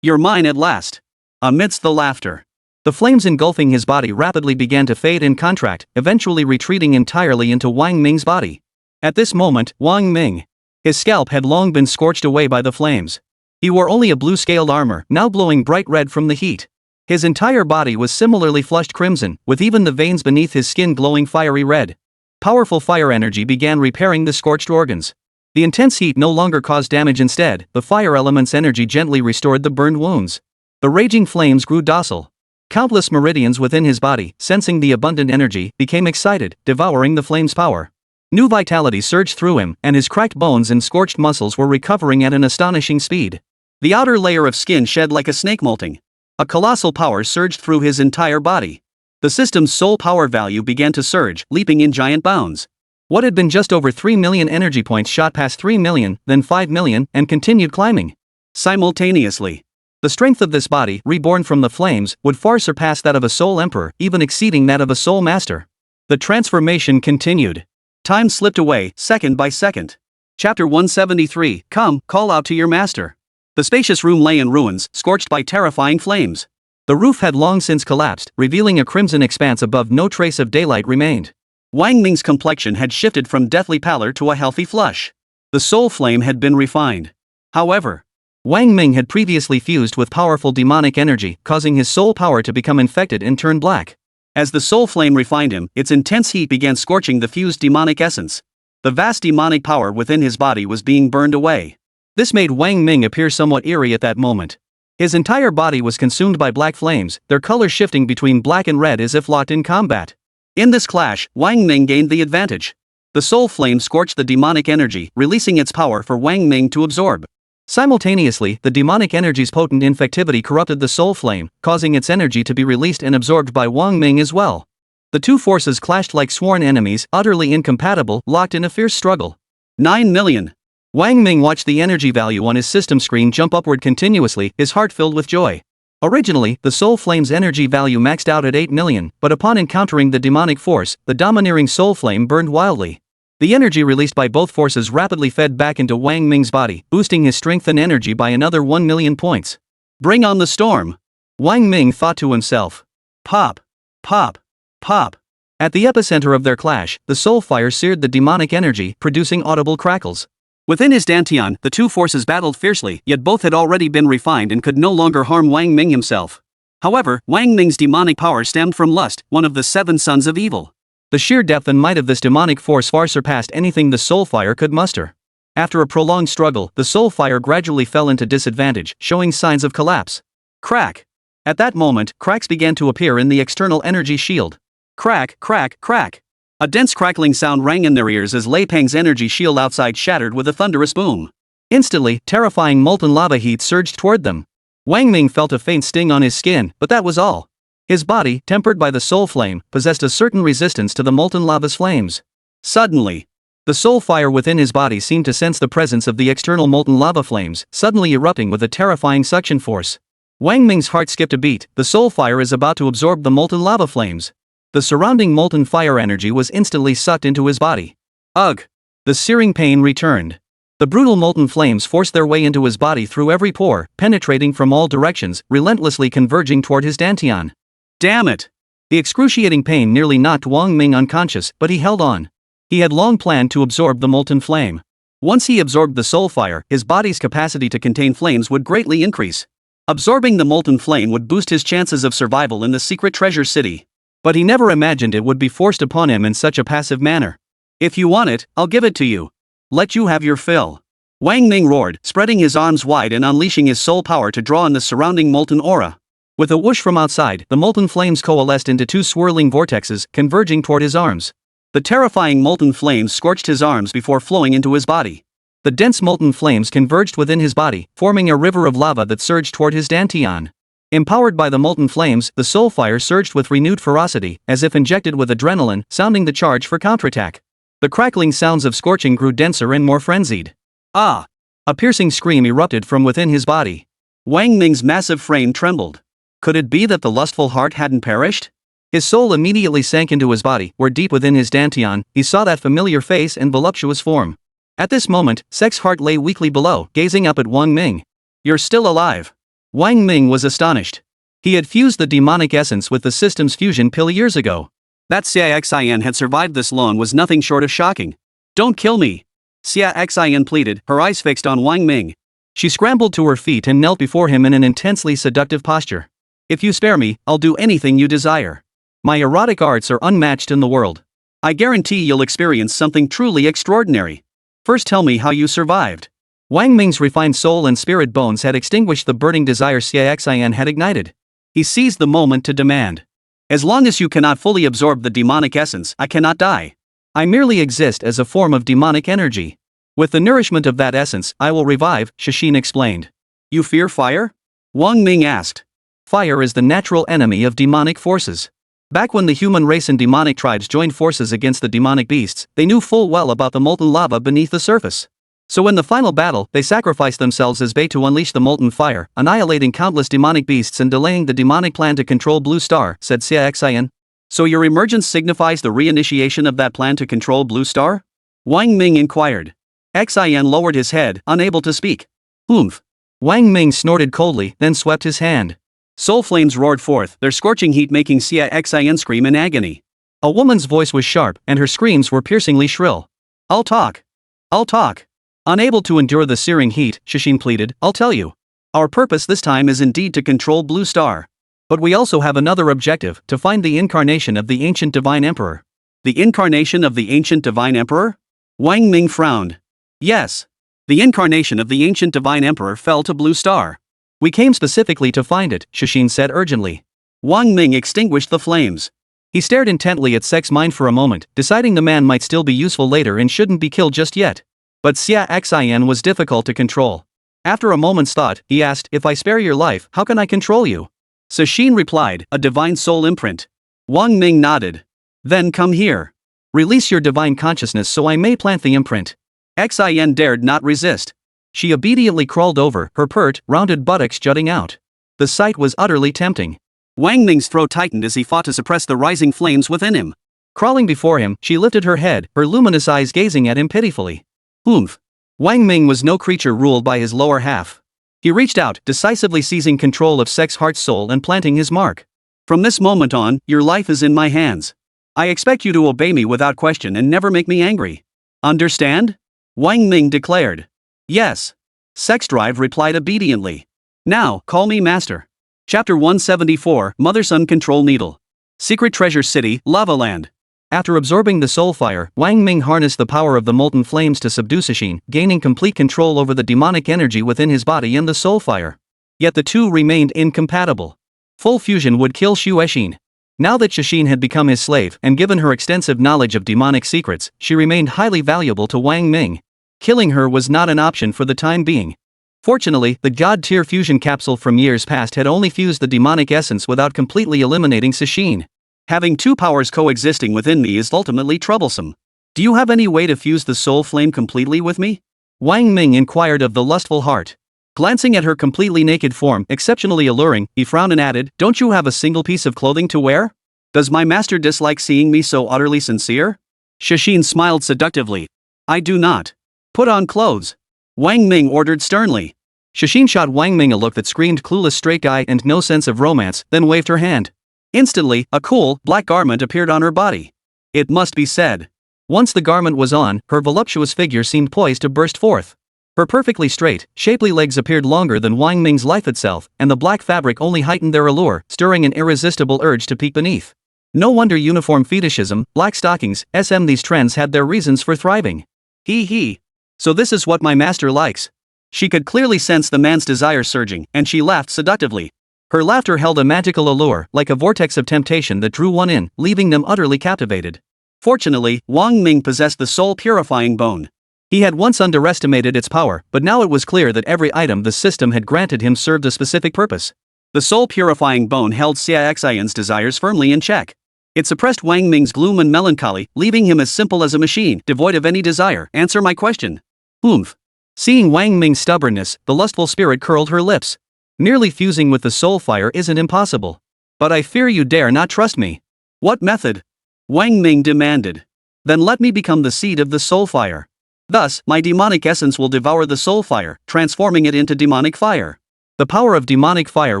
You're mine at last. Amidst the laughter, the flames engulfing his body rapidly began to fade and contract, eventually retreating entirely into Wang Ming's body. At this moment, Wang Ming, his scalp had long been scorched away by the flames. He wore only a blue-scaled armor, now glowing bright red from the heat. His entire body was similarly flushed crimson, with even the veins beneath his skin glowing fiery red. Powerful fire energy began repairing the scorched organs. The intense heat no longer caused damage. Instead, the fire element's energy gently restored the burned wounds. The raging flames grew docile. Countless meridians within his body, sensing the abundant energy, became excited, devouring the flame's power. New vitality surged through him, and his cracked bones and scorched muscles were recovering at an astonishing speed. The outer layer of skin shed like a snake molting. A colossal power surged through his entire body. The system's soul power value began to surge, leaping in giant bounds. What had been just over 3 million energy points shot past 3 million, then 5 million, and continued climbing. Simultaneously, the strength of this body, reborn from the flames, would far surpass that of a soul emperor, even exceeding that of a soul master. The transformation continued. Time slipped away, second by second. Chapter 173, Come, call out to your master. The spacious room lay in ruins, scorched by terrifying flames. The roof had long since collapsed, revealing a crimson expanse above. No trace of daylight remained. Wang Ming's complexion had shifted from deathly pallor to a healthy flush. The soul flame had been refined. However, Wang Ming had previously fused with powerful demonic energy, causing his soul power to become infected and turn black. As the soul flame refined him, its intense heat began scorching the fused demonic essence. The vast demonic power within his body was being burned away. This made Wang Ming appear somewhat eerie at that moment. His entire body was consumed by black flames, their color shifting between black and red as if locked in combat. In this clash, Wang Ming gained the advantage. The soul flame scorched the demonic energy, releasing its power for Wang Ming to absorb. Simultaneously, the demonic energy's potent infectivity corrupted the soul flame, causing its energy to be released and absorbed by Wang Ming as well. The two forces clashed like sworn enemies, utterly incompatible, locked in a fierce struggle. 9 million. Wang Ming watched the energy value on his system screen jump upward continuously, his heart filled with joy. Originally, the soul flame's energy value maxed out at 8 million, but upon encountering the demonic force, the domineering soul flame burned wildly. The energy released by both forces rapidly fed back into Wang Ming's body, boosting his strength and energy by another 1 million points. Bring on the storm! Wang Ming thought to himself. Pop! Pop! Pop! At the epicenter of their clash, the soul fire seared the demonic energy, producing audible crackles. Within his dantian, the two forces battled fiercely, yet both had already been refined and could no longer harm Wang Ming himself. However, Wang Ming's demonic power stemmed from lust, one of the 7 sons of evil. The sheer depth and might of this demonic force far surpassed anything the soul fire could muster. After a prolonged struggle, the soul fire gradually fell into disadvantage, showing signs of collapse. Crack! At that moment, cracks began to appear in the external energy shield. Crack, crack, crack! A dense crackling sound rang in their ears as Lei Peng's energy shield outside shattered with a thunderous boom. Instantly, terrifying molten lava heat surged toward them. Wang Ming felt a faint sting on his skin, but that was all. His body, tempered by the soul flame, possessed a certain resistance to the molten lava's flames. Suddenly, the soul fire within his body seemed to sense the presence of the external molten lava flames, suddenly erupting with a terrifying suction force. Wang Ming's heart skipped a beat. The soul fire is about to absorb the molten lava flames. The surrounding molten fire energy was instantly sucked into his body. Ugh! The searing pain returned. The brutal molten flames forced their way into his body through every pore, penetrating from all directions, relentlessly converging toward his dantian. Damn it! The excruciating pain nearly knocked Wang Ming unconscious, but he held on. He had long planned to absorb the molten flame. Once he absorbed the soul fire, his body's capacity to contain flames would greatly increase. Absorbing the molten flame would boost his chances of survival in the secret treasure city. But he never imagined it would be forced upon him in such a passive manner. If you want it, I'll give it to you. Let you have your fill. Wang Ming roared, spreading his arms wide and unleashing his soul power to draw on the surrounding molten aura. With a whoosh from outside, the molten flames coalesced into two swirling vortexes, converging toward his arms. The terrifying molten flames scorched his arms before flowing into his body. The dense molten flames converged within his body, forming a river of lava that surged toward his dantian. Empowered by the molten flames, the soul fire surged with renewed ferocity, as if injected with adrenaline, sounding the charge for counterattack. The crackling sounds of scorching grew denser and more frenzied. Ah! A piercing scream erupted from within his body. Wang Ming's massive frame trembled. Could it be that the lustful heart hadn't perished? His soul immediately sank into his body, where deep within his dantian, he saw that familiar face and voluptuous form. At this moment, Sex Heart lay weakly below, gazing up at Wang Ming. You're still alive. Wang Ming was astonished. He had fused the demonic essence with the system's fusion pill years ago. That Xia Xian had survived this long was nothing short of shocking. Don't kill me. Xia Xian pleaded, her eyes fixed on Wang Ming. She scrambled to her feet and knelt before him in an intensely seductive posture. If you spare me, I'll do anything you desire. My erotic arts are unmatched in the world. I guarantee you'll experience something truly extraordinary. First tell me how you survived. Wang Ming's refined soul and spirit bones had extinguished the burning desire Xia Xian had ignited. He seized the moment to demand. As long as you cannot fully absorb the demonic essence, I cannot die. I merely exist as a form of demonic energy. With the nourishment of that essence, I will revive, Shashin explained. You fear fire? Wang Ming asked. Fire is the natural enemy of demonic forces. Back when the human race and demonic tribes joined forces against the demonic beasts, they knew full well about the molten lava beneath the surface. So in the final battle, they sacrificed themselves as bait to unleash the molten fire, annihilating countless demonic beasts and delaying the demonic plan to control Blue Star, said Xia Xian. So your emergence signifies the reinitiation of that plan to control Blue Star? Wang Ming inquired. Xian lowered his head, unable to speak. Oomph. Wang Ming snorted coldly, then swept his hand. Soul flames roared forth, their scorching heat making Xia Xian scream in agony. A woman's voice was sharp, and her screams were piercingly shrill. I'll talk. I'll talk. Unable to endure the searing heat, Shashin pleaded, I'll tell you. Our purpose this time is indeed to control Blue Star. But we also have another objective, to find the incarnation of the ancient divine emperor. The incarnation of the ancient divine emperor? Wang Ming frowned. Yes. The incarnation of the ancient divine emperor fell to Blue Star. We came specifically to find it, Shashin said urgently. Wang Ming extinguished the flames. He stared intently at Sex Mind for a moment, deciding the man might still be useful later and shouldn't be killed just yet. But Xia Xian was difficult to control. After a moment's thought, he asked, if I spare your life, how can I control you? Shashin replied, a divine soul imprint. Wang Ming nodded. Then come here. Release your divine consciousness so I may plant the imprint. Xian dared not resist. She obediently crawled over, her pert, rounded buttocks jutting out. The sight was utterly tempting. Wang Ming's throat tightened as he fought to suppress the rising flames within him. Crawling before him, she lifted her head, her luminous eyes gazing at him pitifully. Oomph. Wang Ming was no creature ruled by his lower half. He reached out, decisively seizing control of Sex Heart's soul and planting his mark. From this moment on, your life is in my hands. I expect you to obey me without question and never make me angry. Understand? Wang Ming declared. Yes. Sex Drive replied obediently. Now, call me Master. Chapter 174, Mother-Son Control Needle. Secret Treasure City, Lava Land. After absorbing the soul fire, Wang Ming harnessed the power of the molten flames to subdue Shashin, gaining complete control over the demonic energy within his body and the soul fire. Yet the two remained incompatible. Full fusion would kill Shashin. Now that Shashin had become his slave and given her extensive knowledge of demonic secrets, she remained highly valuable to Wang Ming. Killing her was not an option for the time being. Fortunately, the God-tier fusion capsule from years past had only fused the demonic essence without completely eliminating Shashin. Having two powers coexisting within me is ultimately troublesome. Do you have any way to fuse the soul flame completely with me? Wang Ming inquired of the lustful heart. Glancing at her completely naked form, exceptionally alluring, he frowned and added, don't you have a single piece of clothing to wear? Does my master dislike seeing me so utterly sincere? Shashin smiled seductively. I do not. Put on clothes. Wang Ming ordered sternly. Shashin shot Wang Ming a look that screamed clueless straight guy and no sense of romance, then waved her hand. Instantly, a cool, black garment appeared on her body. It must be said. Once the garment was on, her voluptuous figure seemed poised to burst forth. Her perfectly straight, shapely legs appeared longer than Wang Ming's life itself, and the black fabric only heightened their allure, stirring an irresistible urge to peek beneath. No wonder uniform fetishism, black stockings, these trends had their reasons for thriving. He. So this is what my master likes. She could clearly sense the man's desire surging, and she laughed seductively. Her laughter held a magical allure, like a vortex of temptation that drew one in, leaving them utterly captivated. Fortunately, Wang Ming possessed the soul-purifying bone. He had once underestimated its power, but now it was clear that every item the system had granted him served a specific purpose. The soul-purifying bone held Xiaoxian's desires firmly in check. It suppressed Wang Ming's gloom and melancholy, leaving him as simple as a machine, devoid of any desire. Answer my question. Oomph. Seeing Wang Ming's stubbornness, the lustful spirit curled her lips. Nearly fusing with the soul fire isn't impossible. But I fear you dare not trust me. What method? Wang Ming demanded. Then let me become the seed of the soul fire. Thus, my demonic essence will devour the soul fire, transforming it into demonic fire. The power of demonic fire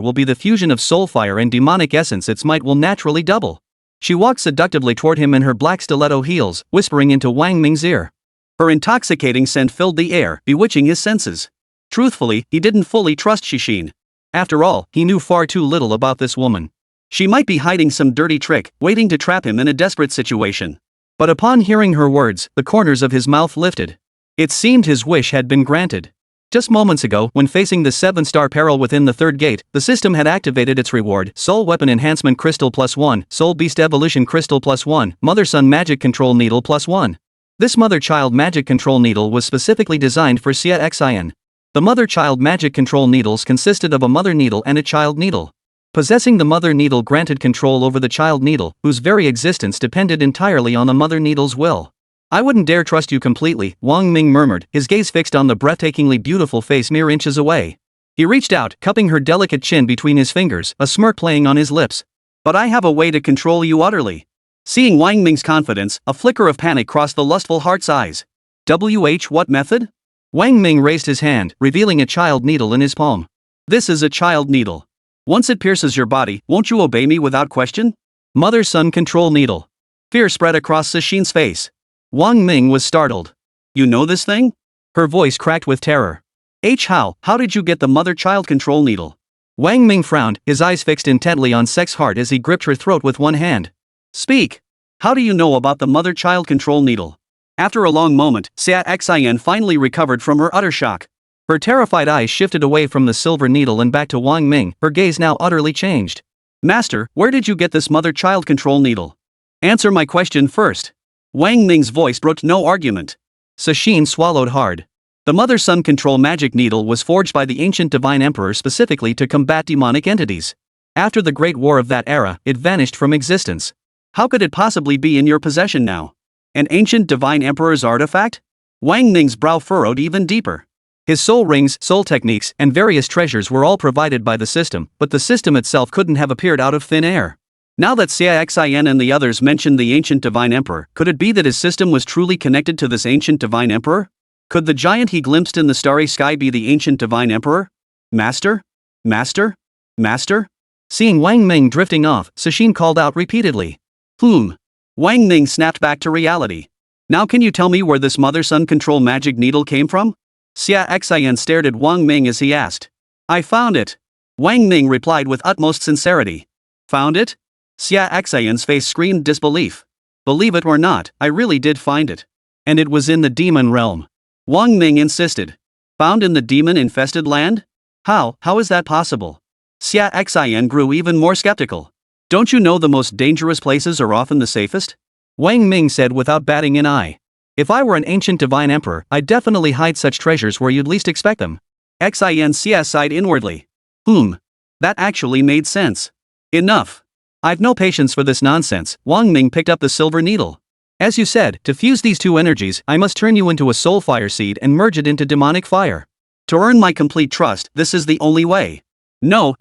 will be the fusion of soul fire and demonic essence. Its might will naturally double. She walked seductively toward him in her black stiletto heels, whispering into Wang Ming's ear. Her intoxicating scent filled the air, bewitching his senses. Truthfully, he didn't fully trust Xixin. After all, he knew far too little about this woman. She might be hiding some dirty trick, waiting to trap him in a desperate situation. But upon hearing her words, the corners of his mouth lifted. It seemed his wish had been granted. Just moments ago, when facing the 7-star peril within the third gate, the system had activated its reward: Soul Weapon Enhancement Crystal +1, Soul Beast Evolution Crystal +1, Mother-Son Magic Control Needle +1. This Mother-Child Magic Control Needle was specifically designed for Xiaoxian. The Mother-Child Magic Control Needles consisted of a Mother Needle and a Child Needle. Possessing the Mother Needle granted control over the Child Needle, whose very existence depended entirely on the Mother Needle's will. I wouldn't dare trust you completely, Wang Ming murmured, his gaze fixed on the breathtakingly beautiful face mere inches away. He reached out, cupping her delicate chin between his fingers, a smirk playing on his lips. But I have a way to control you utterly. Seeing Wang Ming's confidence, a flicker of panic crossed the lustful heart's eyes. What method? Wang Ming raised his hand, revealing a Child Needle in his palm. This is a Child Needle. Once it pierces your body, won't you obey me without question? Mother-Son Control Needle. Fear spread across Xixin's face. Wang Ming was startled. You know this thing? Her voice cracked with terror. How did you get the Mother-Child Control Needle? Wang Ming frowned, his eyes fixed intently on Sex's heart as he gripped her throat with one hand. Speak. How do you know about the Mother-Child Control Needle? After a long moment, Xiaoxian finally recovered from her utter shock. Her terrified eyes shifted away from the silver needle and back to Wang Ming, her gaze now utterly changed. Master, where did you get this Mother-Child Control Needle? Answer my question first. Wang Ming's voice brooked no argument. Xixin swallowed hard. The Mother-Son Control Magic Needle was forged by the ancient Divine Emperor specifically to combat demonic entities. After the Great War of that era, it vanished from existence. How could it possibly be in your possession now? An ancient Divine Emperor's artifact? Wang Ming's brow furrowed even deeper. His soul rings, soul techniques, and various treasures were all provided by the system, but the system itself couldn't have appeared out of thin air. Now that Xiaoxian and the others mentioned the ancient Divine Emperor, could it be that his system was truly connected to this ancient Divine Emperor? Could the giant he glimpsed in the starry sky be the ancient Divine Emperor? Master? Master? Master? Seeing Wang Ming drifting off, Xixin called out repeatedly. Wang Ming snapped back to reality. Now can you tell me where this Mother-Son Control Magic Needle came from? Xiaoxian stared at Wang Ming as he asked. I found it. Wang Ming replied with utmost sincerity. Found it? Xiaoxian's face screamed disbelief. Believe it or not, I really did find it. And it was in the demon realm. Wang Ming insisted. Found in the demon-infested land? How is that possible? Xiaoxian grew even more skeptical. Don't you know the most dangerous places are often the safest? Wang Ming said without batting an eye. If I were an ancient Divine Emperor, I'd definitely hide such treasures where you'd least expect them. Xin sighed inwardly. That actually made sense. Enough. I've no patience for this nonsense. Wang Ming picked up the silver needle. As you said, to fuse these two energies, I must turn you into a soul fire seed and merge it into demonic fire. To earn my complete trust, this is the only way. No.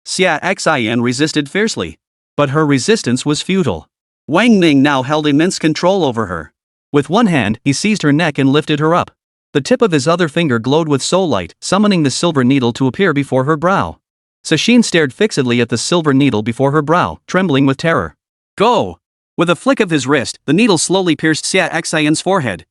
Xiaoxian resisted fiercely. But her resistance was futile. Wang Ming now held immense control over her. With one hand, he seized her neck and lifted her up. The tip of his other finger glowed with soul light, summoning the silver needle to appear before her brow. Xixin stared fixedly at the silver needle before her brow, trembling with terror. Go! With a flick of his wrist, the needle slowly pierced Xiaoxian's forehead.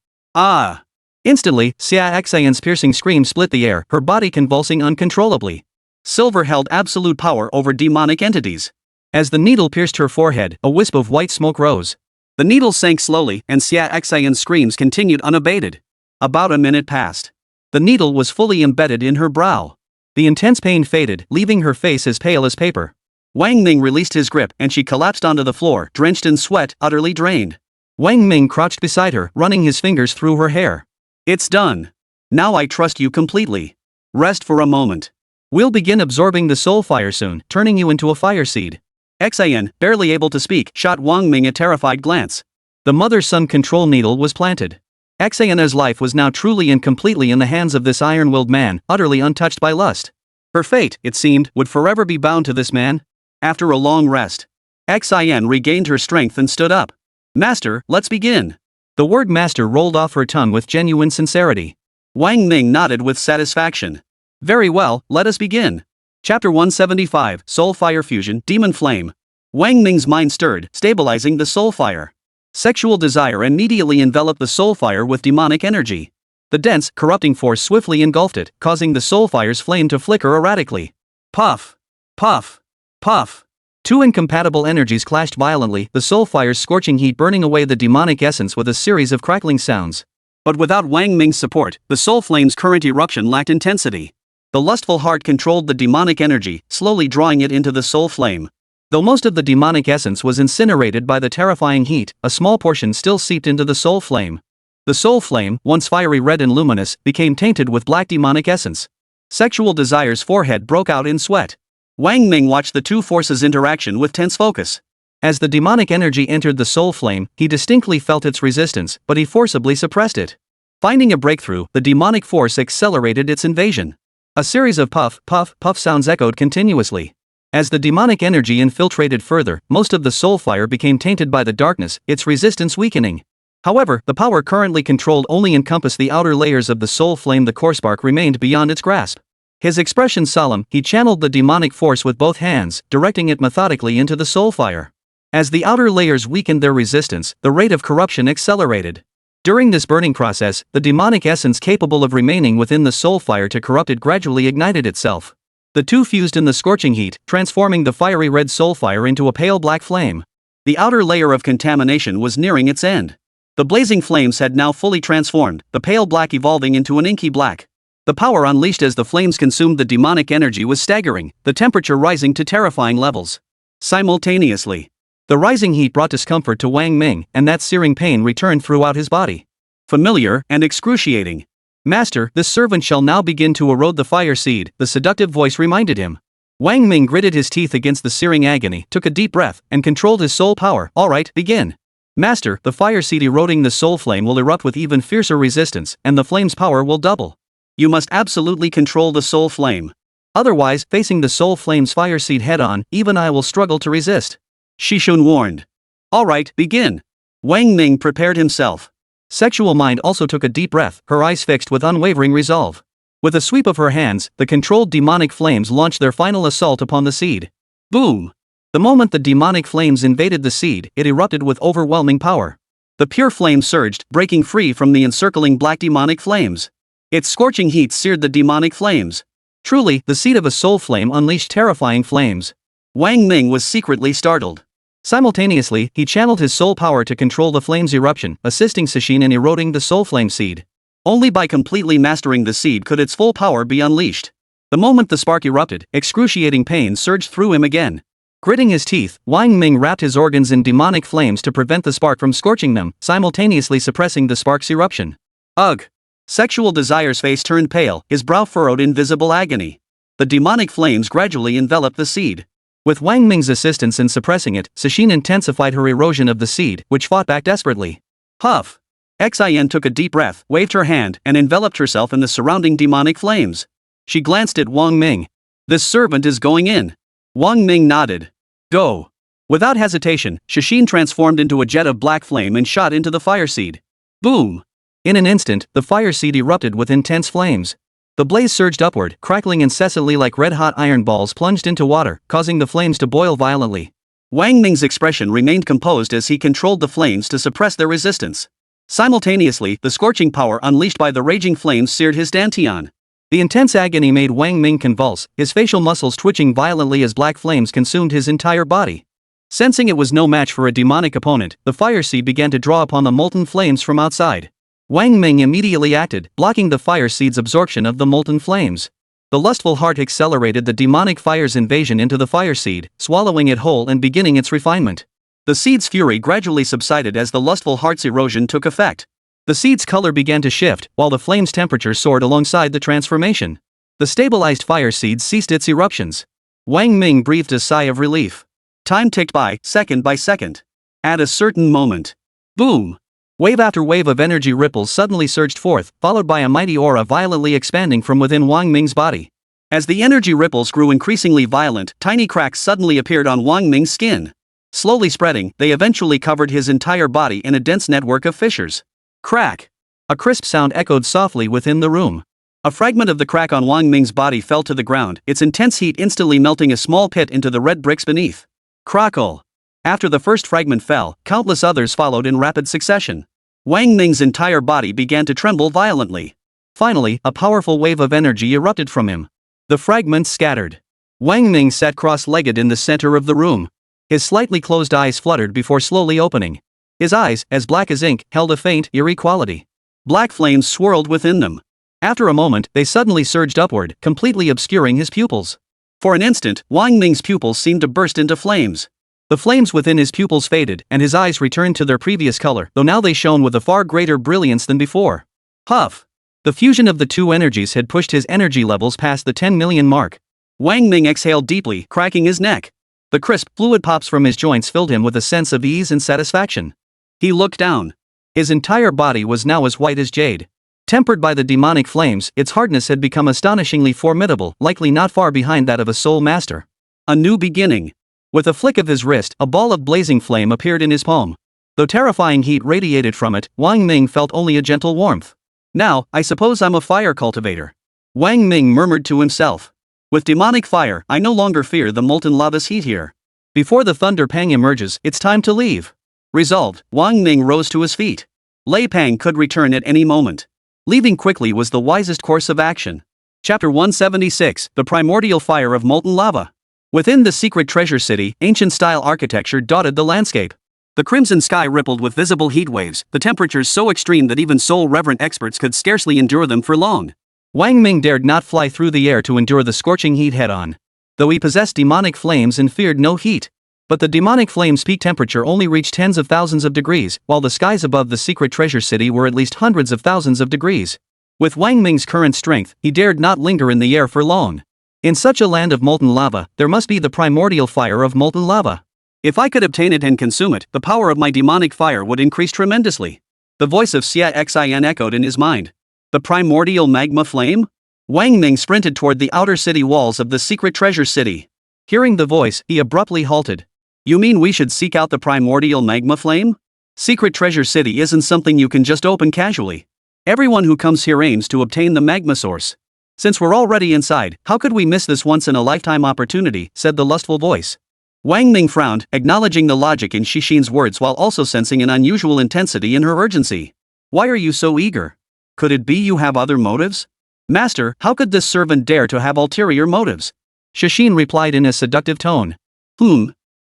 Instantly, Xiaoxian's piercing scream split the air, her body convulsing uncontrollably. Silver held absolute power over demonic entities. As the needle pierced her forehead, a wisp of white smoke rose. The needle sank slowly, and Xiaoxian's screams continued unabated. About a minute passed. The needle was fully embedded in her brow. The intense pain faded, leaving her face as pale as paper. Wang Ming released his grip, and she collapsed onto the floor, drenched in sweat, utterly drained. Wang Ming crouched beside her, running his fingers through her hair. It's done. Now I trust you completely. Rest for a moment. We'll begin absorbing the soul fire soon, turning you into a fire seed. Xian, barely able to speak, shot Wang Ming a terrified glance. The mother-son control needle was planted. Xiana's life was now truly and completely in the hands of this iron-willed man, utterly untouched by lust. Her fate, it seemed, would forever be bound to this man. After a long rest, Xian regained her strength and stood up. Master, let's begin. The word master rolled off her tongue with genuine sincerity. Wang Ming nodded with satisfaction. Very well, let us begin. Chapter 175, Soul Fire Fusion, Demon Flame. Wang Ming's mind stirred, stabilizing the soul fire. Sexual desire immediately enveloped the soul fire with demonic energy. The dense, corrupting force swiftly engulfed it, causing the soul fire's flame to flicker erratically. Puff! Puff! Puff! Two incompatible energies clashed violently, the soul fire's scorching heat burning away the demonic essence with a series of crackling sounds. But without Wang Ming's support, the soul flame's current eruption lacked intensity. The lustful heart controlled the demonic energy, slowly drawing it into the soul flame. Though most of the demonic essence was incinerated by the terrifying heat, a small portion still seeped into the soul flame. The soul flame, once fiery red and luminous, became tainted with black demonic essence. Sexual desire's forehead broke out in sweat. Wang Ming watched the two forces' interaction with tense focus. As the demonic energy entered the soul flame, he distinctly felt its resistance, but he forcibly suppressed it. Finding a breakthrough, the demonic force accelerated its invasion. A series of puff, puff, puff sounds echoed continuously. As the demonic energy infiltrated further, most of the soul fire became tainted by the darkness, its resistance weakening. However, the power currently controlled only encompassed the outer layers of the soul flame. The core spark remained beyond its grasp. His expression solemn, he channeled the demonic force with both hands, directing it methodically into the soul fire. As the outer layers weakened their resistance, the rate of corruption accelerated. During this burning process, the demonic essence capable of remaining within the soul fire to corrupt it gradually ignited itself. The two fused in the scorching heat, transforming the fiery red soul fire into a pale black flame. The outer layer of contamination was nearing its end. The blazing flames had now fully transformed, the pale black evolving into an inky black. The power unleashed as the flames consumed the demonic energy was staggering, the temperature rising to terrifying levels. Simultaneously, the rising heat brought discomfort to Wang Ming, and that searing pain returned throughout his body. Familiar and excruciating. Master, this servant shall now begin to erode the fire seed, the seductive voice reminded him. Wang Ming gritted his teeth against the searing agony, took a deep breath, and controlled his soul power. All right, begin. Master, the fire seed eroding the soul flame will erupt with even fiercer resistance, and the flame's power will double. You must absolutely control the soul flame. Otherwise, facing the soul flame's fire seed head-on, even I will struggle to resist. Shishun warned. All right, begin. Wang Ming prepared himself. Sexual mind also took a deep breath, her eyes fixed with unwavering resolve. With a sweep of her hands, the controlled demonic flames launched their final assault upon the seed. Boom! The moment the demonic flames invaded the seed, it erupted with overwhelming power. The pure flame surged, breaking free from the encircling black demonic flames. Its scorching heat seared the demonic flames. Truly, the seed of a soul flame unleashed terrifying flames. Wang Ming was secretly startled. Simultaneously, he channeled his soul power to control the flame's eruption, assisting Cixin in eroding the soul flame seed. Only by completely mastering the seed could its full power be unleashed. The moment the spark erupted, excruciating pain surged through him again. Gritting his teeth, Wang Ming wrapped his organs in demonic flames to prevent the spark from scorching them, simultaneously suppressing the spark's eruption. Ugh! Sexual desire's face turned pale, his brow furrowed in visible agony. The demonic flames gradually enveloped the seed. With Wang Ming's assistance in suppressing it, Cixin intensified her erosion of the seed, which fought back desperately. Huff! Xian took a deep breath, waved her hand, and enveloped herself in the surrounding demonic flames. She glanced at Wang Ming. This servant is going in. Wang Ming nodded. Go. Without hesitation, Cixin transformed into a jet of black flame and shot into the fire seed. Boom! In an instant, the fire seed erupted with intense flames. The blaze surged upward, crackling incessantly like red-hot iron balls plunged into water, causing the flames to boil violently. Wang Ming's expression remained composed as he controlled the flames to suppress their resistance. Simultaneously, the scorching power unleashed by the raging flames seared his dantian. The intense agony made Wang Ming convulse, his facial muscles twitching violently as black flames consumed his entire body. Sensing it was no match for a demonic opponent, the fire seed began to draw upon the molten flames from outside. Wang Ming immediately acted, blocking the fire seed's absorption of the molten flames. The lustful heart accelerated the demonic fire's invasion into the fire seed, swallowing it whole and beginning its refinement. The seed's fury gradually subsided as the lustful heart's erosion took effect. The seed's color began to shift, while the flame's temperature soared alongside the transformation. The stabilized fire seed ceased its eruptions. Wang Ming breathed a sigh of relief. Time ticked by second. At a certain moment. Boom! Wave after wave of energy ripples suddenly surged forth, followed by a mighty aura violently expanding from within Wang Ming's body. As the energy ripples grew increasingly violent, tiny cracks suddenly appeared on Wang Ming's skin. Slowly spreading, they eventually covered his entire body in a dense network of fissures. Crack! A crisp sound echoed softly within the room. A fragment of the crack on Wang Ming's body fell to the ground, its intense heat instantly melting a small pit into the red bricks beneath. Crackle! After the first fragment fell, countless others followed in rapid succession. Wang Ming's entire body began to tremble violently. Finally, a powerful wave of energy erupted from him. The fragments scattered. Wang Ming sat cross-legged in the center of the room. His slightly closed eyes fluttered before slowly opening. His eyes, as black as ink, held a faint, eerie quality. Black flames swirled within them. After a moment, they suddenly surged upward, completely obscuring his pupils. For an instant, Wang Ming's pupils seemed to burst into flames. The flames within his pupils faded, and his eyes returned to their previous color, though now they shone with a far greater brilliance than before. Huff! The fusion of the two energies had pushed his energy levels past the 10 million mark. Wang Ming exhaled deeply, cracking his neck. The crisp, fluid pops from his joints filled him with a sense of ease and satisfaction. He looked down. His entire body was now as white as jade. Tempered by the demonic flames, its hardness had become astonishingly formidable, likely not far behind that of a soul master. A new beginning. With a flick of his wrist, a ball of blazing flame appeared in his palm. Though terrifying heat radiated from it, Wang Ming felt only a gentle warmth. Now, I suppose I'm a fire cultivator. Wang Ming murmured to himself. With demonic fire, I no longer fear the molten lava's heat here. Before the thunder pang emerges, it's time to leave. Resolved, Wang Ming rose to his feet. Lei Pang could return at any moment. Leaving quickly was the wisest course of action. Chapter 176, The Primordial Fire of Molten Lava. Within the secret treasure city, ancient-style architecture dotted the landscape. The crimson sky rippled with visible heat waves, the temperatures so extreme that even soul-reverent experts could scarcely endure them for long. Wang Ming dared not fly through the air to endure the scorching heat head-on. Though he possessed demonic flames and feared no heat. But the demonic flames' peak temperature only reached tens of thousands of degrees, while the skies above the secret treasure city were at least hundreds of thousands of degrees. With Wang Ming's current strength, he dared not linger in the air for long. In such a land of molten lava, there must be the primordial fire of molten lava. If I could obtain it and consume it, the power of my demonic fire would increase tremendously. The voice of Xia Xin echoed in his mind. The primordial magma flame? Wang Ming sprinted toward the outer city walls of the secret treasure city. Hearing the voice, he abruptly halted. You mean we should seek out the primordial magma flame? Secret treasure city isn't something you can just open casually. Everyone who comes here aims to obtain the magma source. Since we're already inside, how could we miss this once-in-a-lifetime opportunity, said the lustful voice. Wang Ming frowned, acknowledging the logic in Xixin's words while also sensing an unusual intensity in her urgency. Why are you so eager? Could it be you have other motives? Master, how could this servant dare to have ulterior motives? Xixin replied in a seductive tone.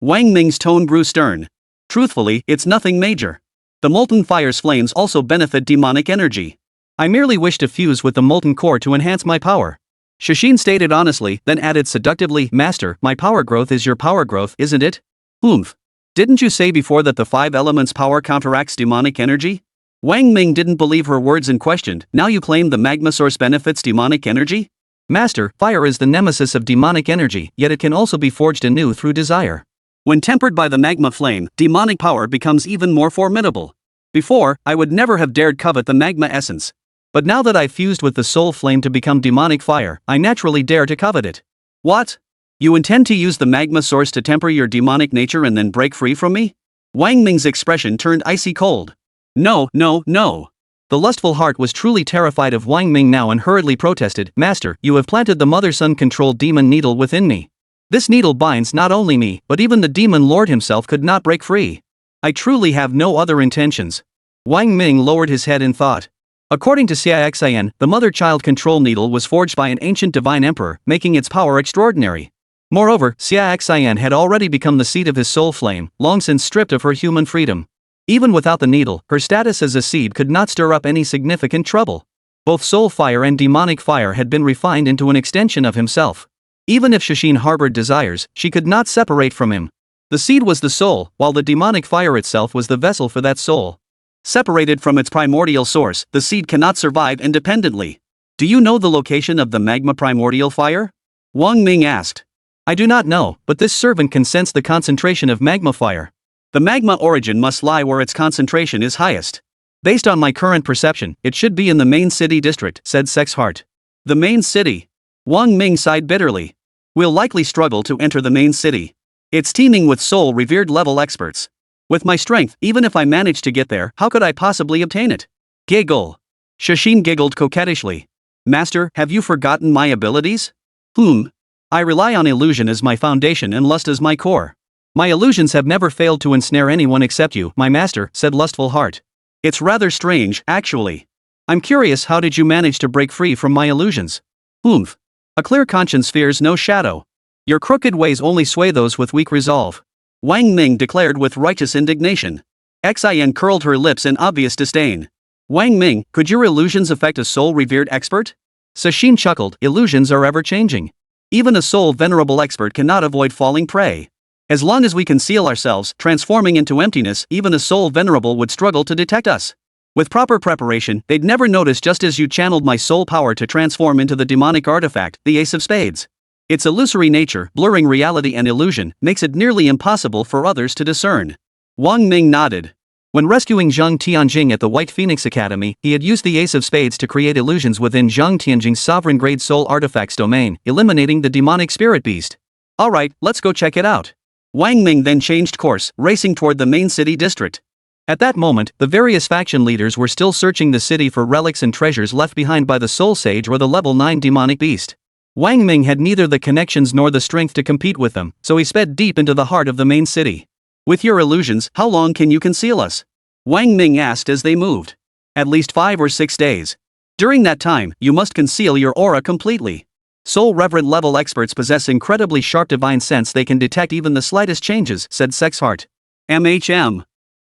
Wang Ming's tone grew stern. Truthfully, it's nothing major. The molten fire's flames also benefit demonic energy. I merely wish to fuse with the molten core to enhance my power. Xixin stated honestly, then added seductively, Master, my power growth is your power growth, isn't it? Didn't you say before that the 5 elements power counteracts demonic energy? Wang Ming didn't believe her words and questioned, now you claim the magma source benefits demonic energy? Master, fire is the nemesis of demonic energy, yet it can also be forged anew through desire. When tempered by the magma flame, demonic power becomes even more formidable. Before, I would never have dared covet the magma essence. But now that I've fused with the soul flame to become demonic fire, I naturally dare to covet it. What? You intend to use the magma source to temper your demonic nature and then break free from me? Wang Ming's expression turned icy cold. No. The lustful heart was truly terrified of Wang Ming now and hurriedly protested, Master, you have planted the mother-son-controlled demon needle within me. This needle binds not only me, but even the demon lord himself could not break free. I truly have no other intentions. Wang Ming lowered his head in thought. According to Cixin, the mother-child control needle was forged by an ancient divine emperor, making its power extraordinary. Moreover, Cixin had already become the seed of his soul flame, long since stripped of her human freedom. Even without the needle, her status as a seed could not stir up any significant trouble. Both soul fire and demonic fire had been refined into an extension of himself. Even if Shashin harbored desires, she could not separate from him. The seed was the soul, while the demonic fire itself was the vessel for that soul. Separated from its primordial source, the seed cannot survive independently. Do you know the location of the magma primordial fire? Wang Ming asked. I do not know, but this servant can sense the concentration of magma fire. The magma origin must lie where its concentration is highest. Based on my current perception, it should be in the main city district, said Sexheart. The main city? Wang Ming sighed bitterly. We'll likely struggle to enter the main city. It's teeming with soul-revered level experts. With my strength, even if I manage to get there, how could I possibly obtain it? Giggle. Shashin giggled coquettishly. Master, have you forgotten my abilities? I rely on illusion as my foundation and lust as my core. My illusions have never failed to ensnare anyone except you, my master, said Lustful Heart. It's rather strange, actually. I'm curious, how did you manage to break free from my illusions? A clear conscience fears no shadow. Your crooked ways only sway those with weak resolve. Wang Ming declared with righteous indignation. Xin curled her lips in obvious disdain. Wang Ming, could your illusions affect a soul-revered expert? Sashin chuckled, illusions are ever-changing. Even a soul-venerable expert cannot avoid falling prey. As long as we conceal ourselves, transforming into emptiness, even a soul-venerable would struggle to detect us. With proper preparation, they'd never notice, just as you channeled my soul power to transform into the demonic artifact, the Ace of Spades. Its illusory nature, blurring reality and illusion, makes it nearly impossible for others to discern. Wang Ming nodded. When rescuing Zhang Tianjing at the White Phoenix Academy, he had used the Ace of Spades to create illusions within Zhang Tianjing's sovereign-grade soul artifacts domain, eliminating the demonic spirit beast. Alright, let's go check it out. Wang Ming then changed course, racing toward the main city district. At that moment, the various faction leaders were still searching the city for relics and treasures left behind by the Soul Sage or the level 9 demonic beast. Wang Ming had neither the connections nor the strength to compete with them, so he sped deep into the heart of the main city. With your illusions, how long can you conceal us? Wang Ming asked as they moved. At least 5 or 6 days. During that time, you must conceal your aura completely. Soul-reverent level experts possess incredibly sharp divine sense, they can detect even the slightest changes, said Sexheart.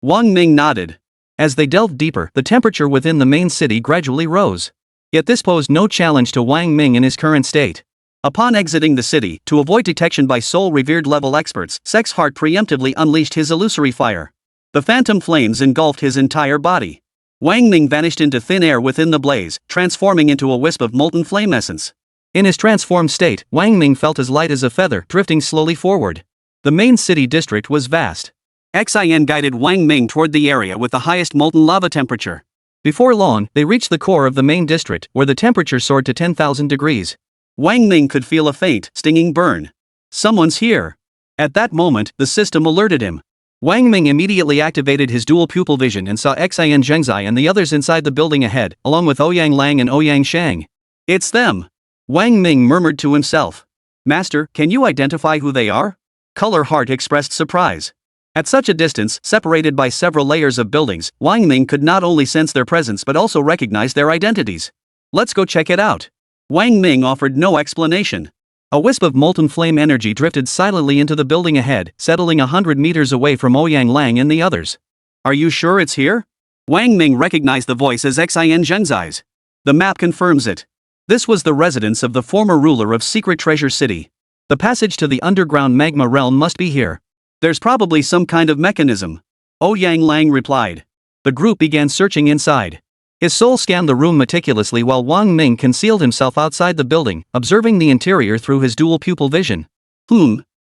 Wang Ming nodded. As they delved deeper, the temperature within the main city gradually rose. Yet this posed no challenge to Wang Ming in his current state. Upon exiting the city, to avoid detection by soul-revered level experts, Sexheart preemptively unleashed his illusory fire. The phantom flames engulfed his entire body. Wang Ming vanished into thin air within the blaze, transforming into a wisp of molten flame essence. In his transformed state, Wang Ming felt as light as a feather, drifting slowly forward. The main city district was vast. Xin guided Wang Ming toward the area with the highest molten lava temperature. Before long, they reached the core of the main district, where the temperature soared to 10,000 degrees. Wang Ming could feel a faint, stinging burn. Someone's here. At that moment, the system alerted him. Wang Ming immediately activated his dual pupil vision and saw Xin Zhengzai and the others inside the building ahead, along with Ouyang Lang and Ouyang Shang. It's them. Wang Ming murmured to himself. Master, can you identify who they are? Color Heart expressed surprise. At such a distance, separated by several layers of buildings, Wang Ming could not only sense their presence but also recognize their identities. Let's go check it out. Wang Ming offered no explanation. A wisp of molten flame energy drifted silently into the building ahead, settling 100 meters away from Ouyang Lang and the others. Are you sure it's here? Wang Ming recognized the voice as Xin Zhengzai's. The map confirms it. This was the residence of the former ruler of Secret Treasure City. The passage to the underground magma realm must be here. There's probably some kind of mechanism. Ouyang Lang replied. The group began searching inside. His soul scanned the room meticulously while Wang Ming concealed himself outside the building, observing the interior through his dual pupil vision.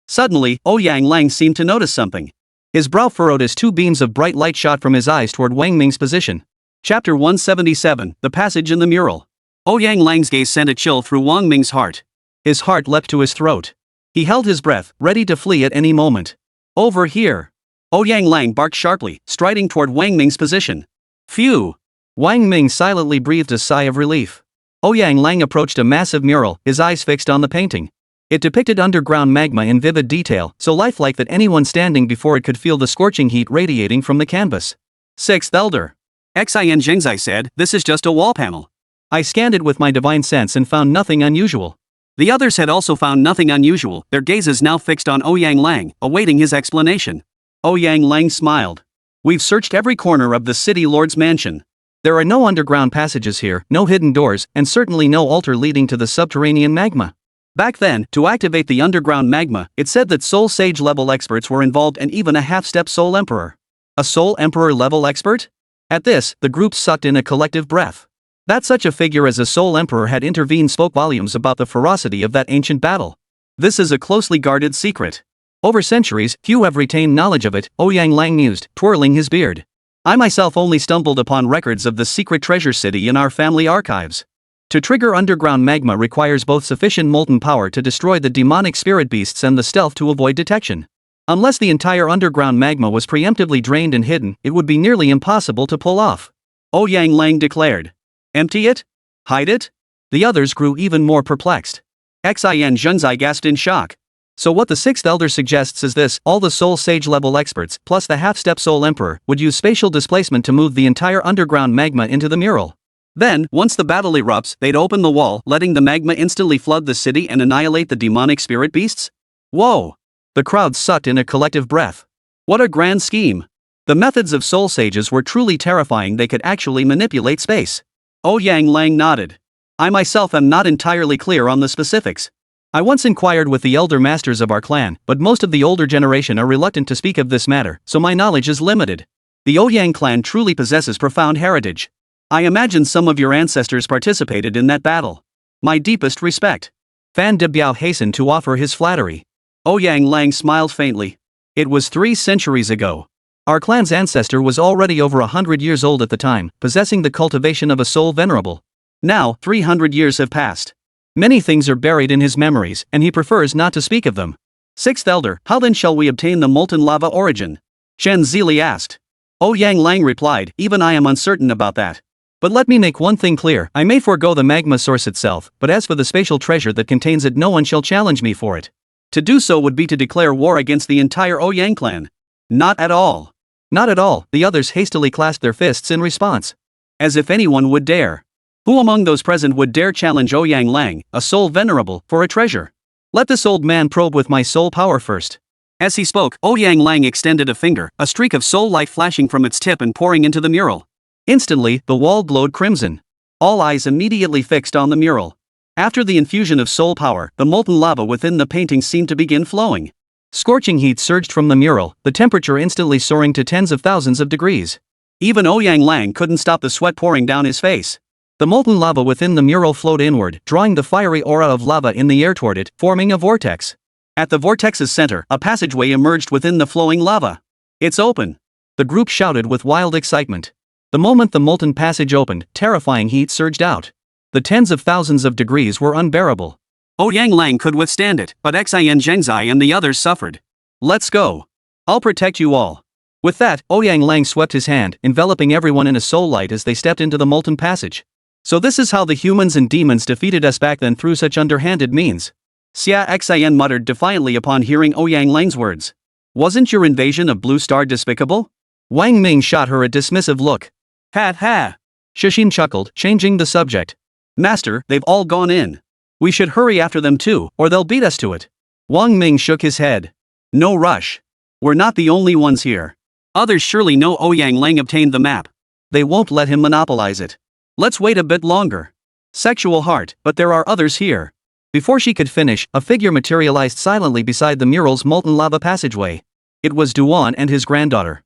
Suddenly, Ouyang Lang seemed to notice something. His brow furrowed as 2 beams of bright light shot from his eyes toward Wang Ming's position. Chapter 177, The Passage in the Mural. Ouyang Lang's gaze sent a chill through Wang Ming's heart. His heart leapt to his throat. He held his breath, ready to flee at any moment. Over here. Ouyang Lang barked sharply, striding toward Wang Ming's position. Phew! Wang Ming silently breathed a sigh of relief. Ouyang Lang approached a massive mural, his eyes fixed on the painting. It depicted underground magma in vivid detail, so lifelike that anyone standing before it could feel the scorching heat radiating from the canvas. 6th Elder. Xin Zhengzai said, "This is just a wall panel." I scanned it with my divine sense and found nothing unusual. The others had also found nothing unusual, their gazes now fixed on Ouyang Lang, awaiting his explanation. Ouyang Lang smiled. "We've searched every corner of the city lord's mansion. There are no underground passages here, no hidden doors, and certainly no altar leading to the subterranean magma. Back then, to activate the underground magma, it said that Soul Sage level experts were involved and even a half-step Soul Emperor. A Soul Emperor level expert?" At this, the group sucked in a collective breath. That such a figure as a Soul Emperor had intervened spoke volumes about the ferocity of that ancient battle. This is a closely guarded secret. Over centuries, few have retained knowledge of it, Ouyang Lang mused, twirling his beard. I myself only stumbled upon records of the secret treasure city in our family archives. To trigger underground magma requires both sufficient molten power to destroy the demonic spirit beasts and the stealth to avoid detection. Unless the entire underground magma was preemptively drained and hidden, it would be nearly impossible to pull off. Ouyang Lang declared. Empty it? Hide it? The others grew even more perplexed. Xin Zhenzai gasped in shock. So what the sixth elder suggests is this: all the Soul Sage level experts, plus the half-step Soul Emperor, would use spatial displacement to move the entire underground magma into the mural. Then, once the battle erupts, they'd open the wall, letting the magma instantly flood the city and annihilate the demonic spirit beasts? Whoa! The crowd sucked in a collective breath. What a grand scheme! The methods of Soul Sages were truly terrifying. They could actually manipulate space. Ouyang Lang nodded. I myself am not entirely clear on the specifics. I once inquired with the elder masters of our clan, but most of the older generation are reluctant to speak of this matter, so my knowledge is limited. The Ouyang clan truly possesses profound heritage. I imagine some of your ancestors participated in that battle. My deepest respect. Fan Debiao hastened to offer his flattery. Ouyang Lang smiled faintly. It was 3 centuries ago. Our clan's ancestor was already over 100 years old at the time, possessing the cultivation of a soul venerable. Now, 300 years have passed. Many things are buried in his memories, and he prefers not to speak of them. Sixth Elder, how then shall we obtain the molten lava origin? Shen Zili asked. Ouyang Lang replied, even I am uncertain about that. But let me make one thing clear, I may forego the magma source itself, but as for the spatial treasure that contains it, no one shall challenge me for it. To do so would be to declare war against the entire Ouyang clan. Not at all. Not at all, the others hastily clasped their fists in response. As if anyone would dare. Who among those present would dare challenge Ouyang Lang, a soul venerable, for a treasure? Let this old man probe with my soul power first. As he spoke, Ouyang Lang extended a finger, a streak of soul light flashing from its tip and pouring into the mural. Instantly, the wall glowed crimson. All eyes immediately fixed on the mural. After the infusion of soul power, the molten lava within the painting seemed to begin flowing. Scorching heat surged from the mural, the temperature instantly soaring to tens of thousands of degrees. Even Ouyang Lang couldn't stop the sweat pouring down his face. The molten lava within the mural flowed inward, drawing the fiery aura of lava in the air toward it, forming a vortex. At the vortex's center, a passageway emerged within the flowing lava. It's open! The group shouted with wild excitement. The moment the molten passage opened, terrifying heat surged out. The tens of thousands of degrees were unbearable. Ouyang Lang could withstand it, but Xin Zhengzai and the others suffered. Let's go. I'll protect you all. With that, Ouyang Lang swept his hand, enveloping everyone in a soul light as they stepped into the molten passage. So this is how the humans and demons defeated us back then, through such underhanded means. Xia Xin muttered defiantly upon hearing Ouyang Lang's words. Wasn't your invasion of Blue Star despicable? Wang Ming shot her a dismissive look. Ha ha! Shishin chuckled, changing the subject. Master, they've all gone in. We should hurry after them too, or they'll beat us to it. Wang Ming shook his head. No rush. We're not the only ones here. Others surely know Ouyang Lang obtained the map. They won't let him monopolize it. Let's wait a bit longer. Sexual heart, but there are others here. Before she could finish, a figure materialized silently beside the mural's molten lava passageway. It was Duan and his granddaughter.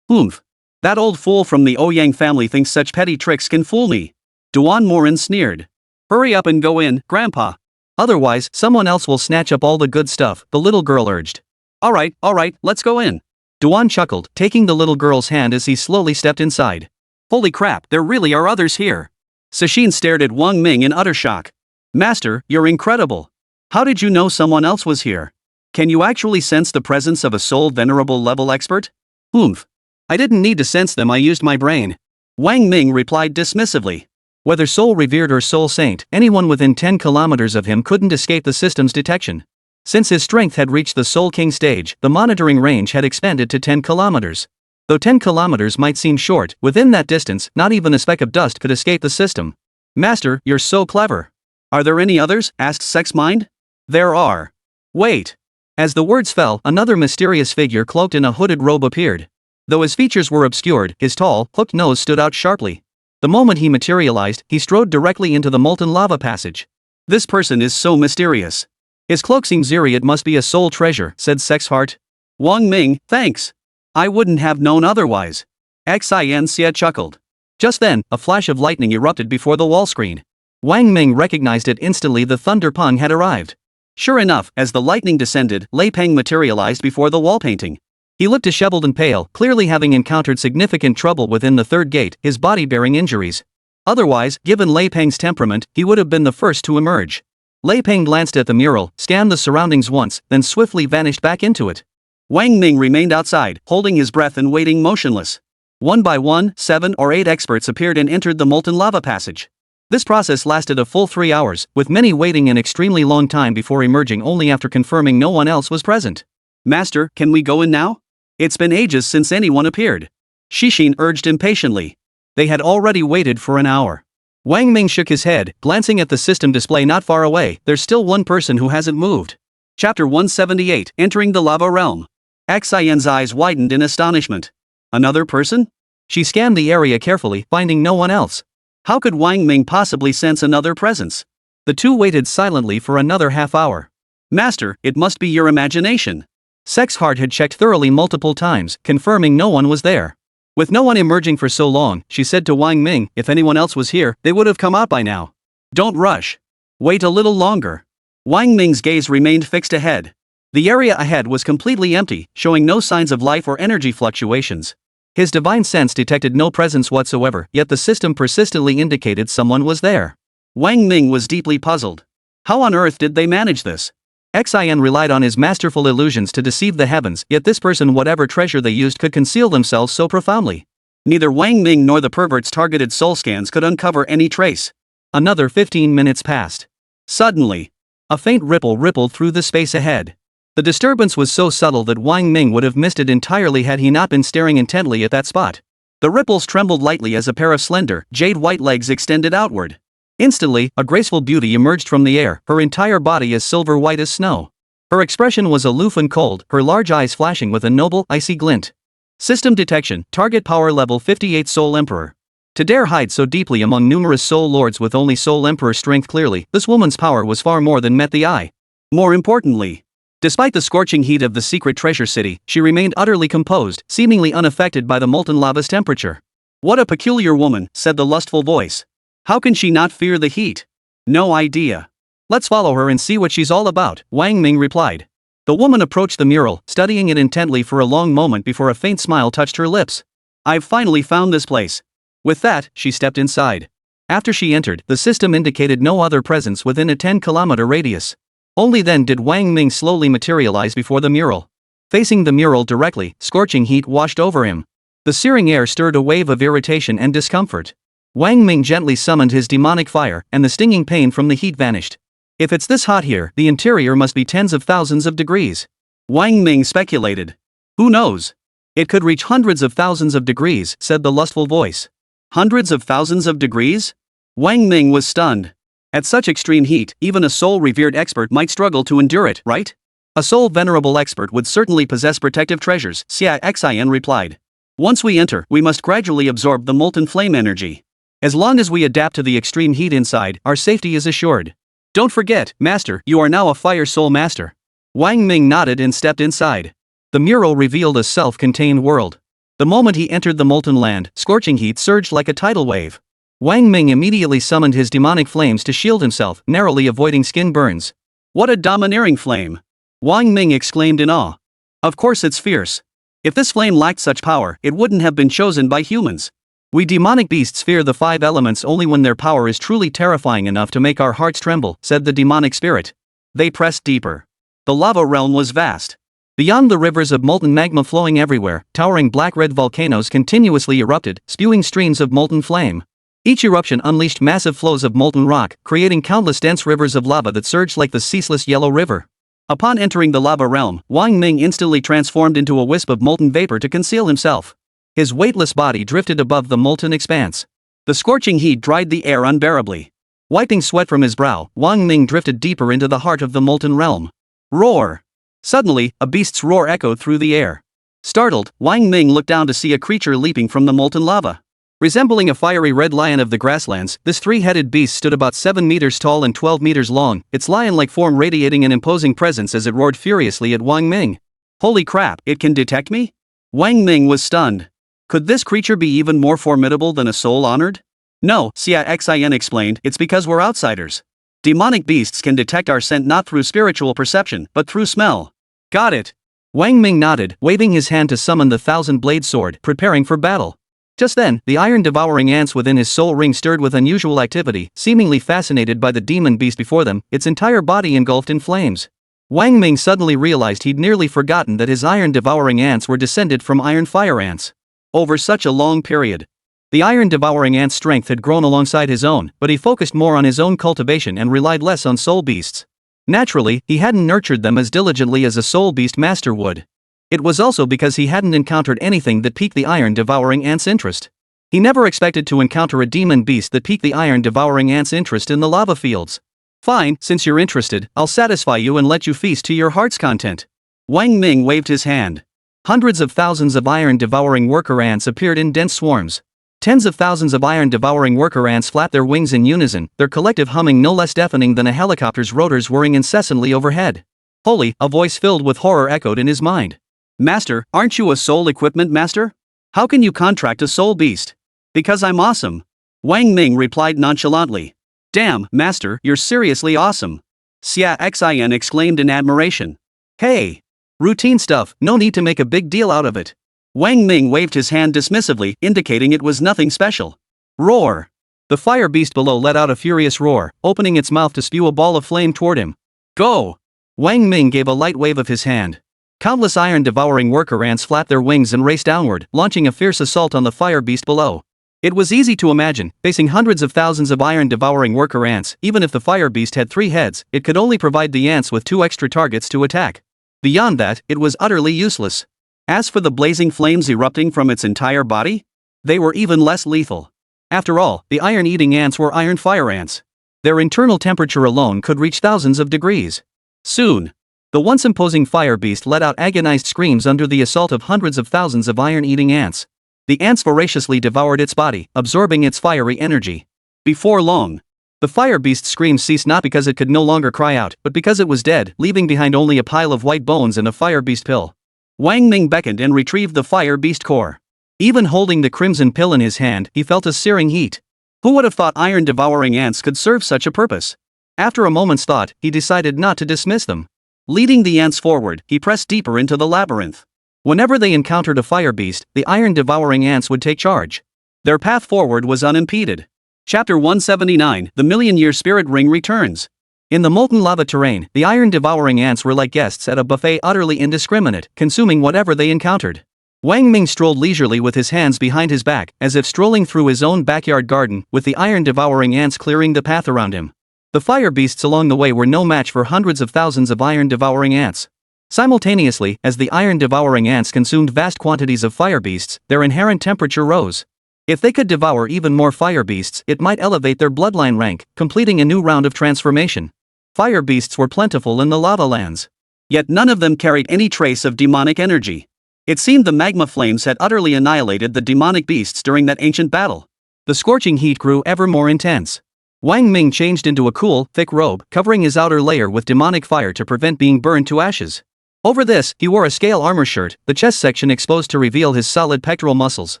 Oomph. That old fool from the Ouyang family thinks such petty tricks can fool me. Duan Morin sneered. Hurry up and go in, Grandpa. Otherwise, someone else will snatch up all the good stuff, the little girl urged. Alright, let's go in. Duan chuckled, taking the little girl's hand as he slowly stepped inside. Holy crap, there really are others here. Sashin stared at Wang Ming in utter shock. Master, you're incredible. How did you know someone else was here? Can you actually sense the presence of a soul venerable level expert? Oomph. I didn't need to sense them, I used my brain. Wang Ming replied dismissively. Whether soul revered or soul saint, anyone within 10 kilometers of him couldn't escape the system's detection. Since his strength had reached the Soul King stage, the monitoring range had expanded to 10 kilometers. Though 10 kilometers might seem short, within that distance, not even a speck of dust could escape the system. Master, you're so clever. Are there any others? Asked Sex Mind. There are. Wait. As the words fell, another mysterious figure cloaked in a hooded robe appeared. Though his features were obscured, his tall, hooked nose stood out sharply. The moment he materialized, he strode directly into the molten lava passage. This person is so mysterious. His cloak seems eerie. It must be a soul treasure, said Sex Heart. Wang Ming, thanks. I wouldn't have known otherwise. Xinxia chuckled. Just then, a flash of lightning erupted before the wall screen. Wang Ming recognized it instantly. The Thunder Pung had arrived. Sure enough, as the lightning descended, Lei Peng materialized before the wall painting. He looked disheveled and pale, clearly having encountered significant trouble within the third gate, his body bearing injuries. Otherwise, given Lei Peng's temperament, he would have been the first to emerge. Lei Peng glanced at the mural, scanned the surroundings once, then swiftly vanished back into it. Wang Ming remained outside, holding his breath and waiting motionless. One by one, 7 or 8 experts appeared and entered the molten lava passage. This process lasted a full 3 hours, with many waiting an extremely long time before emerging only after confirming no one else was present. Master, can we go in now? It's been ages since anyone appeared. Shishin urged impatiently. They had already waited for an hour. Wang Ming shook his head, glancing at the system display not far away. There's still one person who hasn't moved. Chapter 178, Entering the Lava Realm. Xian's eyes widened in astonishment. Another person? She scanned the area carefully, finding no one else. How could Wang Ming possibly sense another presence? The two waited silently for another half hour. Master, it must be your imagination. Sex Heart had checked thoroughly multiple times, confirming no one was there. With no one emerging for so long, she said to Wang Ming, if anyone else was here, they would have come out by now. Don't rush. Wait a little longer. Wang Ming's gaze remained fixed ahead. The area ahead was completely empty, showing no signs of life or energy fluctuations. His divine sense detected no presence whatsoever, yet the system persistently indicated someone was there. Wang Ming was deeply puzzled. How on earth did they manage this? Xian relied on his masterful illusions to deceive the heavens, yet this person, whatever treasure they used, could conceal themselves so profoundly. Neither Wang Ming nor the pervert's targeted soul scans could uncover any trace. Another 15 minutes passed. Suddenly, a faint ripple rippled through the space ahead. The disturbance was so subtle that Wang Ming would have missed it entirely had he not been staring intently at that spot. The ripples trembled lightly as a pair of slender, jade-white legs extended outward. Instantly, a graceful beauty emerged from the air, her entire body as silver white as snow. Her expression was aloof and cold, her large eyes flashing with a noble, icy glint. System detection, target power level 58 Soul Emperor. To dare hide so deeply among numerous Soul Lords with only Soul Emperor strength, clearly, this woman's power was far more than met the eye. More importantly, despite the scorching heat of the secret treasure city, she remained utterly composed, seemingly unaffected by the molten lava's temperature. What a peculiar woman, said the lustful voice. How can she not fear the heat? No idea. Let's follow her and see what she's all about, Wang Ming replied. The woman approached the mural, studying it intently for a long moment before a faint smile touched her lips. I've finally found this place. With that, she stepped inside. After she entered, the system indicated no other presence within a 10-kilometer radius. Only then did Wang Ming slowly materialize before the mural. Facing the mural directly, scorching heat washed over him. The searing air stirred a wave of irritation and discomfort. Wang Ming gently summoned his demonic fire, and the stinging pain from the heat vanished. If it's this hot here, the interior must be tens of thousands of degrees. Wang Ming speculated. Who knows? It could reach hundreds of thousands of degrees, said the lustful voice. Hundreds of thousands of degrees? Wang Ming was stunned. At such extreme heat, even a soul-revered expert might struggle to endure it, right? A soul-venerable expert would certainly possess protective treasures, Xian replied. Once we enter, we must gradually absorb the molten flame energy. As long as we adapt to the extreme heat inside, our safety is assured. Don't forget, Master, you are now a Fire Soul Master. Wang Ming nodded and stepped inside. The mural revealed a self-contained world. The moment he entered the molten land, scorching heat surged like a tidal wave. Wang Ming immediately summoned his demonic flames to shield himself, narrowly avoiding skin burns. What a domineering flame! Wang Ming exclaimed in awe. Of course it's fierce. If this flame lacked such power, it wouldn't have been chosen by humans. We demonic beasts fear the 5 elements only when their power is truly terrifying enough to make our hearts tremble, said the demonic spirit. They pressed deeper. The lava realm was vast. Beyond the rivers of molten magma flowing everywhere, towering black-red volcanoes continuously erupted, spewing streams of molten flame. Each eruption unleashed massive flows of molten rock, creating countless dense rivers of lava that surged like the ceaseless yellow river. Upon entering the lava realm, Wang Ming instantly transformed into a wisp of molten vapor to conceal himself. His weightless body drifted above the molten expanse. The scorching heat dried the air unbearably. Wiping sweat from his brow, Wang Ming drifted deeper into the heart of the molten realm. Roar! Suddenly, a beast's roar echoed through the air. Startled, Wang Ming looked down to see a creature leaping from the molten lava. Resembling a fiery red lion of the grasslands, this three-headed beast stood about 7 meters tall and 12 meters long, its lion-like form radiating an imposing presence as it roared furiously at Wang Ming. Holy crap, it can detect me? Wang Ming was stunned. Could this creature be even more formidable than a soul honored? No, Xin explained, it's because we're outsiders. Demonic beasts can detect our scent not through spiritual perception, but through smell. Got it. Wang Ming nodded, waving his hand to summon the 1,000-blade sword, preparing for battle. Just then, the iron-devouring ants within his soul ring stirred with unusual activity, seemingly fascinated by the demon beast before them, its entire body engulfed in flames. Wang Ming suddenly realized he'd nearly forgotten that his iron-devouring ants were descended from iron fire ants. Over such a long period, the iron-devouring ant's strength had grown alongside his own, but he focused more on his own cultivation and relied less on soul beasts. Naturally, he hadn't nurtured them as diligently as a soul beast master would. It was also because he hadn't encountered anything that piqued the iron-devouring ant's interest. He never expected to encounter a demon beast that piqued the iron-devouring ant's interest in the lava fields. Fine, since you're interested, I'll satisfy you and let you feast to your heart's content. Wang Ming waved his hand. Hundreds of thousands of iron-devouring worker ants appeared in dense swarms. Tens of thousands of iron-devouring worker ants flapped their wings in unison, their collective humming no less deafening than a helicopter's rotors whirring incessantly overhead. Holy, a voice filled with horror echoed in his mind. Master, aren't you a soul equipment master? How can you contract a soul beast? Because I'm awesome. Wang Ming replied nonchalantly. Damn, master, you're seriously awesome. Xin exclaimed in admiration. Hey! Routine stuff, no need to make a big deal out of it. Wang Ming waved his hand dismissively, indicating it was nothing special. Roar! The fire beast below let out a furious roar, opening its mouth to spew a ball of flame toward him. Go! Wang Ming gave a light wave of his hand. Countless iron-devouring worker ants flapped their wings and raced downward, launching a fierce assault on the fire beast below. It was easy to imagine, facing hundreds of thousands of iron-devouring worker ants, even if the fire beast had 3 heads, it could only provide the ants with 2 extra targets to attack. Beyond that, it was utterly useless. As for the blazing flames erupting from its entire body, they were even less lethal. After all, the iron-eating ants were iron fire ants. Their internal temperature alone could reach thousands of degrees. Soon, the once imposing fire beast let out agonized screams under the assault of hundreds of thousands of iron-eating ants. The ants voraciously devoured its body, absorbing its fiery energy. Before long, the fire beast's screams ceased not because it could no longer cry out, but because it was dead, leaving behind only a pile of white bones and a fire beast pill. Wang Ming beckoned and retrieved the fire beast core. Even holding the crimson pill in his hand, he felt a searing heat. Who would have thought iron-devouring ants could serve such a purpose? After a moment's thought, he decided not to dismiss them. Leading the ants forward, he pressed deeper into the labyrinth. Whenever they encountered a fire beast, the iron-devouring ants would take charge. Their path forward was unimpeded. Chapter 179, The Million-Year Spirit Ring returns. In the molten lava terrain, the iron-devouring ants were like guests at a buffet, utterly indiscriminate, consuming whatever they encountered. Wang Ming strolled leisurely with his hands behind his back, as if strolling through his own backyard garden, with the iron-devouring ants clearing the path around him. The fire beasts along the way were no match for hundreds of thousands of iron-devouring ants. Simultaneously, as the iron-devouring ants consumed vast quantities of fire beasts, their inherent temperature rose. If they could devour even more fire beasts, it might elevate their bloodline rank, completing a new round of transformation. Fire beasts were plentiful in the lava lands. Yet none of them carried any trace of demonic energy. It seemed the magma flames had utterly annihilated the demonic beasts during that ancient battle. The scorching heat grew ever more intense. Wang Ming changed into a cool, thick robe, covering his outer layer with demonic fire to prevent being burned to ashes. Over this, he wore a scale armor shirt, the chest section exposed to reveal his solid pectoral muscles.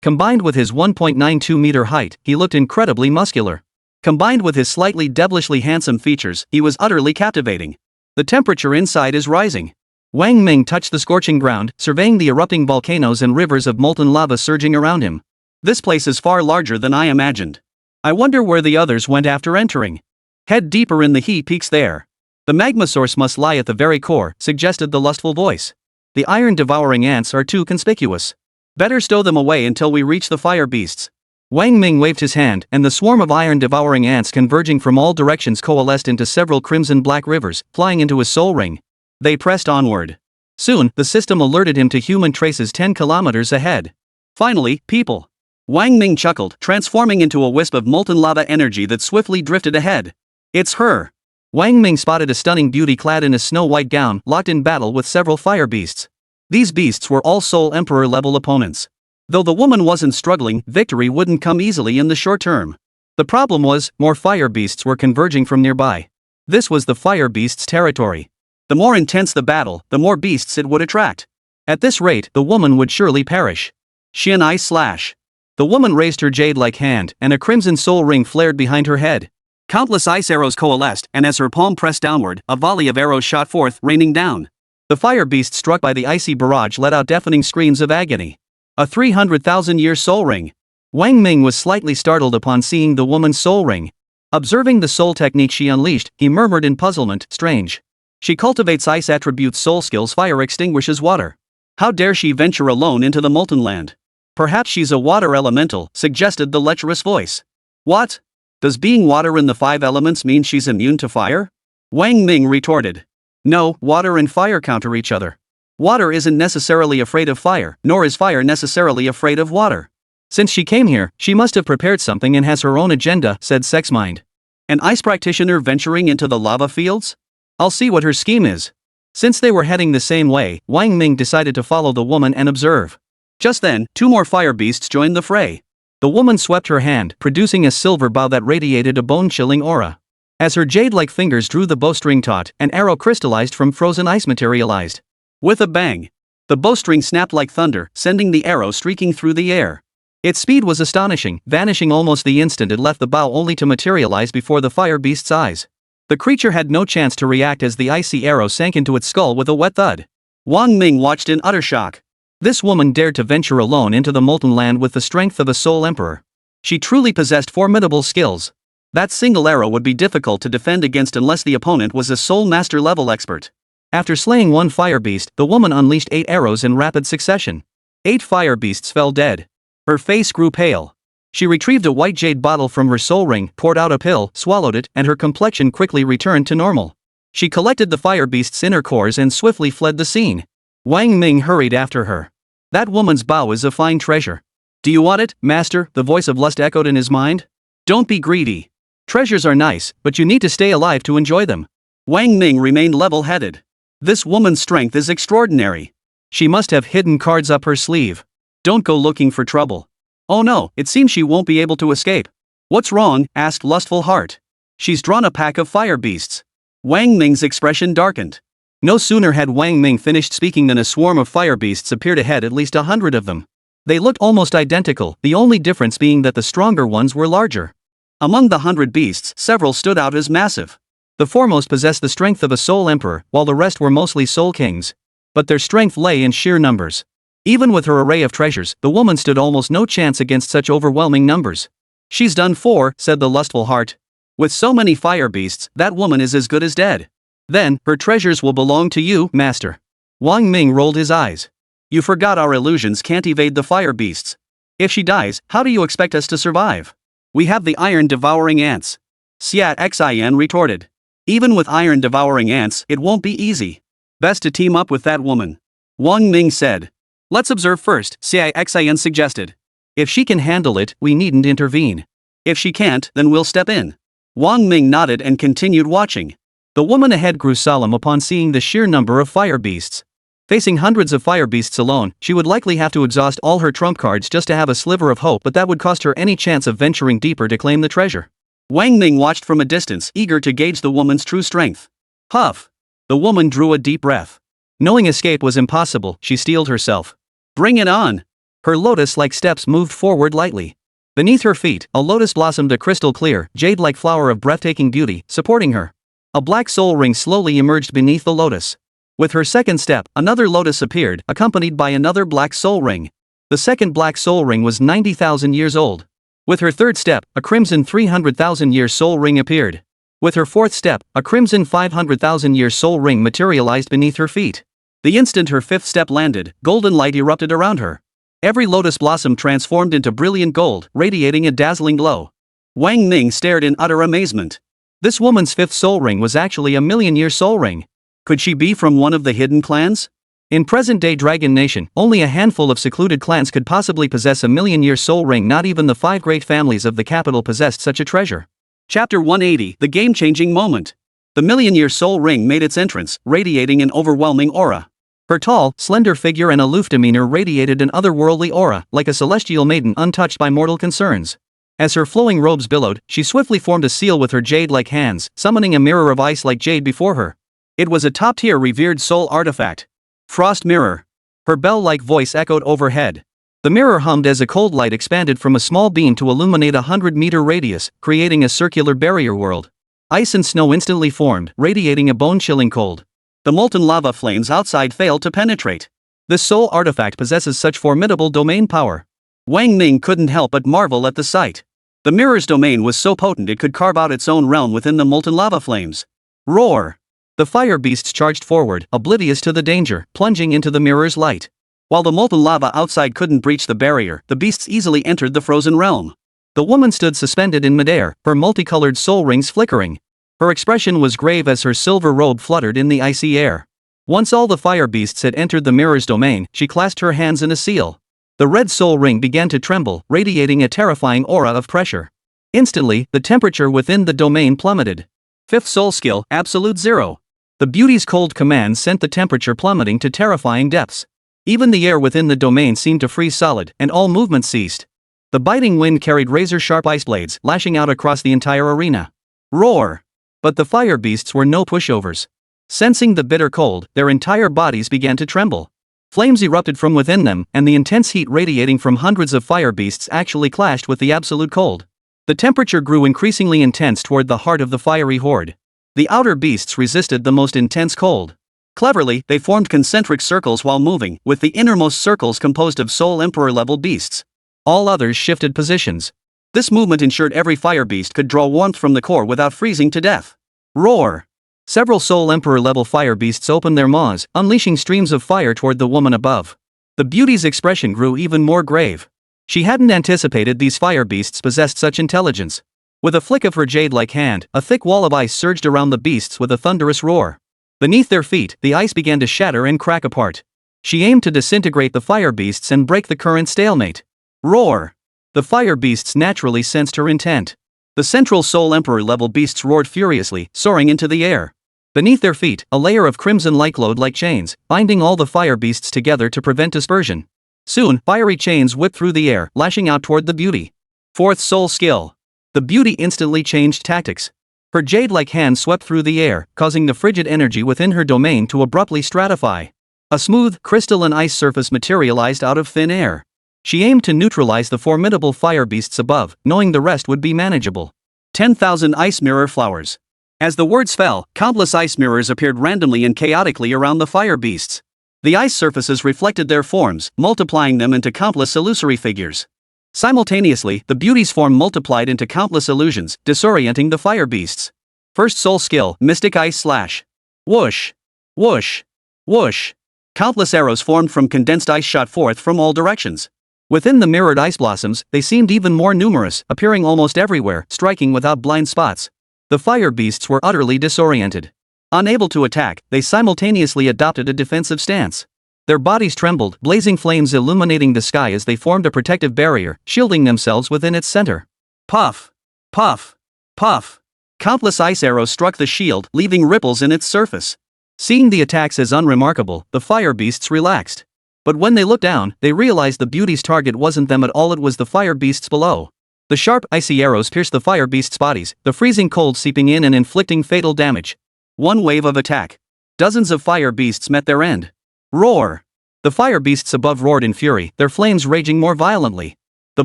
Combined with his 1.92-meter height, he looked incredibly muscular. Combined with his slightly devilishly handsome features, he was utterly captivating. The temperature inside is rising. Wang Ming touched the scorching ground, surveying the erupting volcanoes and rivers of molten lava surging around him. This place is far larger than I imagined. I wonder where the others went after entering. Head deeper in the heat peaks there. The magma source must lie at the very core, suggested the lustful voice. The iron-devouring ants are too conspicuous. Better stow them away until we reach the fire beasts. Wang Ming waved his hand, and the swarm of iron-devouring ants converging from all directions coalesced into several crimson-black rivers, flying into his soul ring. They pressed onward. Soon, the system alerted him to human traces 10 kilometers ahead. Finally, people. Wang Ming chuckled, transforming into a wisp of molten lava energy that swiftly drifted ahead. It's her. Wang Ming spotted a stunning beauty clad in a snow-white gown, locked in battle with several fire beasts. These beasts were all Soul Emperor-level opponents. Though the woman wasn't struggling, victory wouldn't come easily in the short term. The problem was, more fire beasts were converging from nearby. This was the fire beasts' territory. The more intense the battle, the more beasts it would attract. At this rate, the woman would surely perish. Shin Ice Slash. The woman raised her jade-like hand, and a crimson soul ring flared behind her head. Countless ice arrows coalesced, and as her palm pressed downward, a volley of arrows shot forth, raining down. The fire beast struck by the icy barrage let out deafening screams of agony. A 300,000-year soul ring. Wang Ming was slightly startled upon seeing the woman's soul ring. Observing the soul technique she unleashed, he murmured in puzzlement, strange. She cultivates ice attributes, soul skills, fire extinguishes water. How dare she venture alone into the molten land? Perhaps she's a water elemental, suggested the lecherous voice. What? Does being water in the 5 elements mean she's immune to fire? Wang Ming retorted. No, water and fire counter each other. Water isn't necessarily afraid of fire, nor is fire necessarily afraid of water. Since she came here, she must have prepared something and has her own agenda, said Sexmind. An ice practitioner venturing into the lava fields? I'll see what her scheme is. Since they were heading the same way, Wang Ming decided to follow the woman and observe. Just then, 2 more fire beasts joined the fray. The woman swept her hand, producing a silver bow that radiated a bone-chilling aura. As her jade-like fingers drew the bowstring taut, an arrow crystallized from frozen ice materialized. With a bang, the bowstring snapped like thunder, sending the arrow streaking through the air. Its speed was astonishing, vanishing almost the instant it left the bow only to materialize before the fire beast's eyes. The creature had no chance to react as the icy arrow sank into its skull with a wet thud. Wang Ming watched in utter shock. This woman dared to venture alone into the molten land with the strength of a soul emperor. She truly possessed formidable skills. That single arrow would be difficult to defend against unless the opponent was a soul master level expert. After slaying 1 fire beast, the woman unleashed 8 arrows in rapid succession. 8 fire beasts fell dead. Her face grew pale. She retrieved a white jade bottle from her soul ring, poured out a pill, swallowed it, and her complexion quickly returned to normal. She collected the fire beast's inner cores and swiftly fled the scene. Wang Ming hurried after her. That woman's bow is a fine treasure. Do you want it, master? The voice of lust echoed in his mind. Don't be greedy. Treasures are nice, but you need to stay alive to enjoy them. Wang Ming remained level-headed. This woman's strength is extraordinary. She must have hidden cards up her sleeve. Don't go looking for trouble. Oh no, it seems she won't be able to escape. What's wrong? Asked Lustful Heart. She's drawn a pack of fire beasts. Wang Ming's expression darkened. No sooner had Wang Ming finished speaking than a swarm of fire beasts appeared ahead, at least 100 of them. They looked almost identical, the only difference being that the stronger ones were larger. Among the 100 beasts, several stood out as massive. The foremost possessed the strength of a soul emperor, while the rest were mostly soul kings. But their strength lay in sheer numbers. Even with her array of treasures, the woman stood almost no chance against such overwhelming numbers. She's done for, said the Lustful Heart. With so many fire beasts, that woman is as good as dead. Then, her treasures will belong to you, master. Wang Ming rolled his eyes. You forgot our illusions can't evade the fire beasts. If she dies, how do you expect us to survive? We have the iron-devouring ants. Siat Xin retorted. Even with iron-devouring ants, it won't be easy. Best to team up with that woman. Wang Ming said. Let's observe first, Siat Xin suggested. If she can handle it, we needn't intervene. If she can't, then we'll step in. Wang Ming nodded and continued watching. The woman ahead grew solemn upon seeing the sheer number of fire beasts. Facing hundreds of fire beasts alone, she would likely have to exhaust all her trump cards just to have a sliver of hope, but that would cost her any chance of venturing deeper to claim the treasure. Wang Ming watched from a distance, eager to gauge the woman's true strength. Huff! The woman drew a deep breath. Knowing escape was impossible, she steeled herself. Bring it on! Her lotus-like steps moved forward lightly. Beneath her feet, a lotus blossomed, a crystal-clear, jade-like flower of breathtaking beauty, supporting her. A black soul ring slowly emerged beneath the lotus. With her second step, another lotus appeared, accompanied by another black soul ring. The second black soul ring was 90,000 years old. With her third step, a crimson 300,000-year soul ring appeared. With her fourth step, a crimson 500,000-year soul ring materialized beneath her feet. The instant her fifth step landed, golden light erupted around her. Every lotus blossom transformed into brilliant gold, radiating a dazzling glow. Wang Ming stared in utter amazement. This woman's fifth soul ring was actually a million-year soul ring. Could she be from one of the hidden clans? In present-day Dragon Nation, only a handful of secluded clans could possibly possess a million-year soul ring. Not even the 5 great families of the capital possessed such a treasure. Chapter 180, The Game-Changing Moment. The million-year soul ring made its entrance, radiating an overwhelming aura. Her tall, slender figure and aloof demeanor radiated an otherworldly aura, like a celestial maiden untouched by mortal concerns. As her flowing robes billowed, she swiftly formed a seal with her jade-like hands, summoning a mirror of ice like jade before her. It was a top-tier revered soul artifact. Frost mirror. Her bell-like voice echoed overhead. The mirror hummed as a cold light expanded from a small beam to illuminate a 100-meter radius, creating a circular barrier world. Ice and snow instantly formed, radiating a bone-chilling cold. The molten lava flames outside failed to penetrate. This soul artifact possesses such formidable domain power. Wang Ming couldn't help but marvel at the sight. The mirror's domain was so potent it could carve out its own realm within the molten lava flames. Roar! The fire beasts charged forward, oblivious to the danger, plunging into the mirror's light. While the molten lava outside couldn't breach the barrier, the beasts easily entered the frozen realm. The woman stood suspended in midair, her multicolored soul rings flickering. Her expression was grave as her silver robe fluttered in the icy air. Once all the fire beasts had entered the mirror's domain, she clasped her hands in a seal. The red soul ring began to tremble, radiating a terrifying aura of pressure. Instantly, the temperature within the domain plummeted. 5th soul skill, Absolute Zero. The beauty's cold command sent the temperature plummeting to terrifying depths. Even the air within the domain seemed to freeze solid, and all movement ceased. The biting wind carried razor-sharp ice blades, lashing out across the entire arena. Roar! But the fire beasts were no pushovers. Sensing the bitter cold, their entire bodies began to tremble. Flames erupted from within them, and the intense heat radiating from hundreds of fire beasts actually clashed with the absolute cold. The temperature grew increasingly intense toward the heart of the fiery horde. The outer beasts resisted the most intense cold. Cleverly, they formed concentric circles while moving, with the innermost circles composed of Soul Emperor-level beasts. All others shifted positions. This movement ensured every fire beast could draw warmth from the core without freezing to death. Roar! Several Soul Emperor-level fire beasts opened their maws, unleashing streams of fire toward the woman above. The beauty's expression grew even more grave. She hadn't anticipated these fire beasts possessed such intelligence. With a flick of her jade-like hand, a thick wall of ice surged around the beasts with a thunderous roar. Beneath their feet, the ice began to shatter and crack apart. She aimed to disintegrate the fire beasts and break the current stalemate. Roar! The fire beasts naturally sensed her intent. The central Soul Emperor-level beasts roared furiously, soaring into the air. Beneath their feet, a layer of crimson light glowed like chains, binding all the fire beasts together to prevent dispersion. Soon, fiery chains whipped through the air, lashing out toward the beauty. 4th soul skill. The beauty instantly changed tactics. Her jade-like hand swept through the air, causing the frigid energy within her domain to abruptly stratify. A smooth, crystalline ice surface materialized out of thin air. She aimed to neutralize the formidable fire beasts above, knowing the rest would be manageable. 10,000 ice mirror flowers. As the words fell, countless ice mirrors appeared randomly and chaotically around the fire beasts. The ice surfaces reflected their forms, multiplying them into countless illusory figures. Simultaneously, the beauty's form multiplied into countless illusions, disorienting the fire beasts. 1st soul skill, Mystic Ice Slash. Whoosh! Whoosh! Whoosh! Countless arrows formed from condensed ice shot forth from all directions. Within the mirrored ice blossoms, they seemed even more numerous, appearing almost everywhere, striking without blind spots. The fire beasts were utterly disoriented. Unable to attack, they simultaneously adopted a defensive stance. Their bodies trembled, blazing flames illuminating the sky as they formed a protective barrier, shielding themselves within its center. Puff! Puff! Puff! Countless ice arrows struck the shield, leaving ripples in its surface. Seeing the attacks as unremarkable, the fire beasts relaxed. But when they looked down, they realized the beauty's target wasn't them at all, it was the fire beasts below. The sharp, icy arrows pierced the fire beasts' bodies, the freezing cold seeping in and inflicting fatal damage. One wave of attack. Dozens of fire beasts met their end. Roar! The fire beasts above roared in fury, their flames raging more violently. The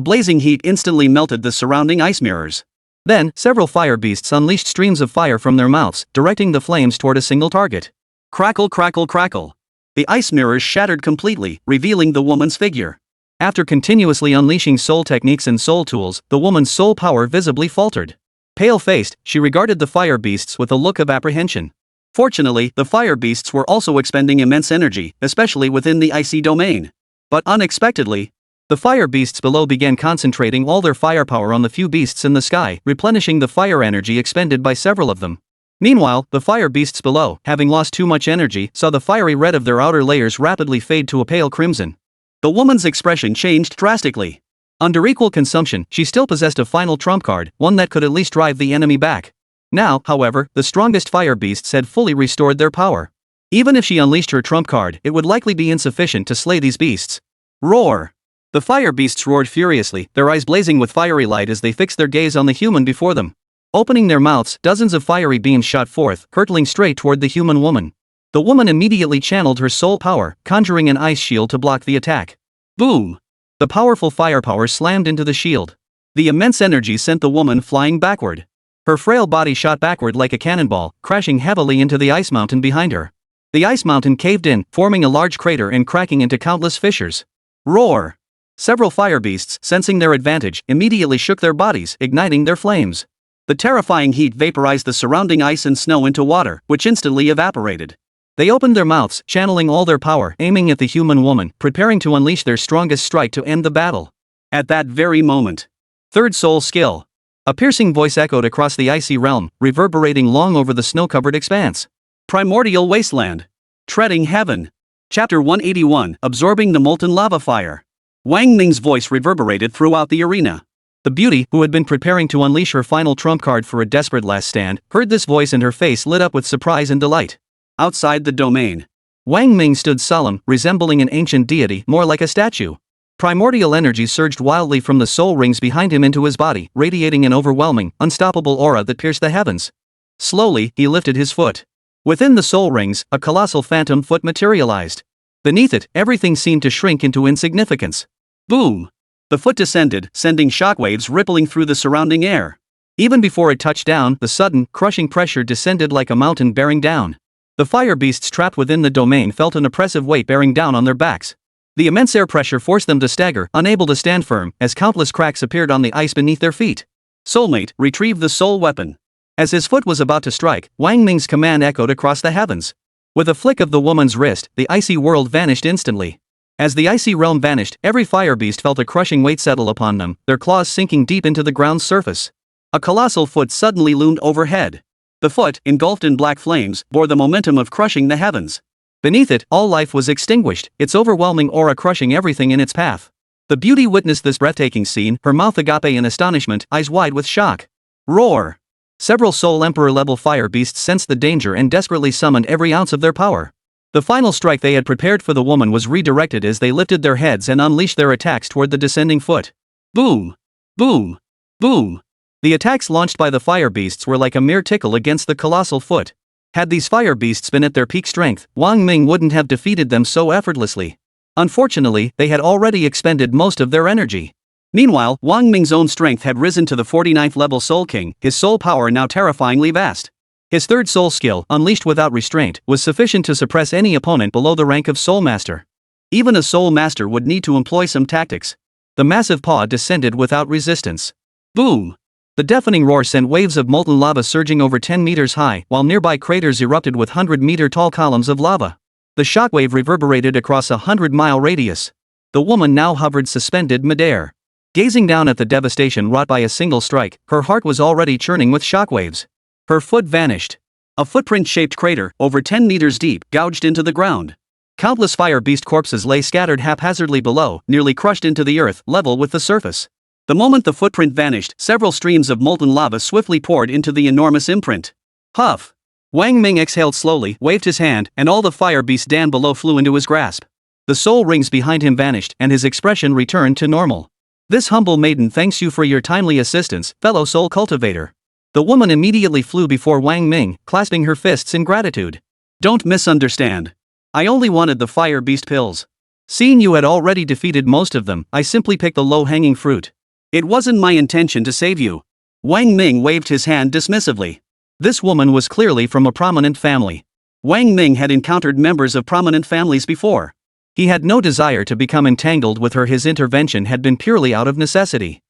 blazing heat instantly melted the surrounding ice mirrors. Then, several fire beasts unleashed streams of fire from their mouths, directing the flames toward a single target. Crackle, crackle, crackle. The ice mirrors shattered completely, revealing the woman's figure. After continuously unleashing soul techniques and soul tools, the woman's soul power visibly faltered. Pale-faced, she regarded the fire beasts with a look of apprehension. Fortunately, the fire beasts were also expending immense energy, especially within the icy domain. But unexpectedly, the fire beasts below began concentrating all their firepower on the few beasts in the sky, replenishing the fire energy expended by several of them. Meanwhile, the fire beasts below, having lost too much energy, saw the fiery red of their outer layers rapidly fade to a pale crimson. The woman's expression changed drastically. Under equal consumption, she still possessed a final trump card, one that could at least drive the enemy back. Now, however, the strongest fire beasts had fully restored their power. Even if she unleashed her trump card, it would likely be insufficient to slay these beasts. Roar! The fire beasts roared furiously, their eyes blazing with fiery light as they fixed their gaze on the human before them. Opening their mouths, dozens of fiery beams shot forth, hurtling straight toward the human woman. The woman immediately channeled her soul power, conjuring an ice shield to block the attack. Boom! The powerful firepower slammed into the shield. The immense energy sent the woman flying backward. Her frail body shot backward like a cannonball, crashing heavily into the ice mountain behind her. The ice mountain caved in, forming a large crater and cracking into countless fissures. Roar! Several fire beasts, sensing their advantage, immediately shook their bodies, igniting their flames. The terrifying heat vaporized the surrounding ice and snow into water, which instantly evaporated. They opened their mouths, channeling all their power, aiming at the human woman, preparing to unleash their strongest strike to end the battle. At that very moment. Third soul skill. A piercing voice echoed across the icy realm, reverberating long over the snow-covered expanse. Primordial wasteland. Treading heaven. Chapter 181, Absorbing the molten lava fire. Wang Ming's voice reverberated throughout the arena. The beauty, who had been preparing to unleash her final trump card for a desperate last stand, heard this voice and her face lit up with surprise and delight. Outside the domain. Wang Ming stood solemn, resembling an ancient deity, more like a statue. Primordial energy surged wildly from the soul rings behind him into his body, radiating an overwhelming, unstoppable aura that pierced the heavens. Slowly, he lifted his foot. Within the soul rings, a colossal phantom foot materialized. Beneath it, everything seemed to shrink into insignificance. Boom! The foot descended, sending shockwaves rippling through the surrounding air. Even before it touched down, the sudden, crushing pressure descended like a mountain bearing down. The fire beasts trapped within the domain felt an oppressive weight bearing down on their backs. The immense air pressure forced them to stagger, unable to stand firm, as countless cracks appeared on the ice beneath their feet. Soulmate, retrieve the soul weapon. As his foot was about to strike, Wang Ming's command echoed across the heavens. With a flick of the woman's wrist, the icy world vanished instantly. As the icy realm vanished, every fire beast felt a crushing weight settle upon them, their claws sinking deep into the ground's surface. A colossal foot suddenly loomed overhead. The foot, engulfed in black flames, bore the momentum of crushing the heavens. Beneath it, all life was extinguished, its overwhelming aura crushing everything in its path. The beauty witnessed this breathtaking scene, her mouth agape in astonishment, eyes wide with shock. Roar! Several Soul Emperor-level fire beasts sensed the danger and desperately summoned every ounce of their power. The final strike they had prepared for the woman was redirected as they lifted their heads and unleashed their attacks toward the descending foot. Boom! Boom! Boom! The attacks launched by the fire beasts were like a mere tickle against the colossal foot. Had these fire beasts been at their peak strength, Wang Ming wouldn't have defeated them so effortlessly. Unfortunately, they had already expended most of their energy. Meanwhile, Wang Ming's own strength had risen to the 49th level Soul King, his soul power now terrifyingly vast. His third soul skill, unleashed without restraint, was sufficient to suppress any opponent below the rank of Soul Master. Even a Soul Master would need to employ some tactics. The massive paw descended without resistance. Boom! The deafening roar sent waves of molten lava surging over 10 meters high, while nearby craters erupted with 100-meter-tall columns of lava. The shockwave reverberated across a 100-mile radius. The woman now hovered suspended midair. Gazing down at the devastation wrought by a single strike, her heart was already churning with shockwaves. Her foot vanished. A footprint-shaped crater, over 10 meters deep, gouged into the ground. Countless fire beast corpses lay scattered haphazardly below, nearly crushed into the earth, level with the surface. The moment the footprint vanished, several streams of molten lava swiftly poured into the enormous imprint. Huff! Wang Ming exhaled slowly, waved his hand, and all the fire beasts down below flew into his grasp. The soul rings behind him vanished, and his expression returned to normal. This humble maiden thanks you for your timely assistance, fellow soul cultivator. The woman immediately flew before Wang Ming, clasping her fists in gratitude. Don't misunderstand. I only wanted the fire beast pills. Seeing you had already defeated most of them, I simply picked the low-hanging fruit. It wasn't my intention to save you. Wang Ming waved his hand dismissively. This woman was clearly from a prominent family. Wang Ming had encountered members of prominent families before. He had no desire to become entangled with her. His intervention had been purely out of necessity.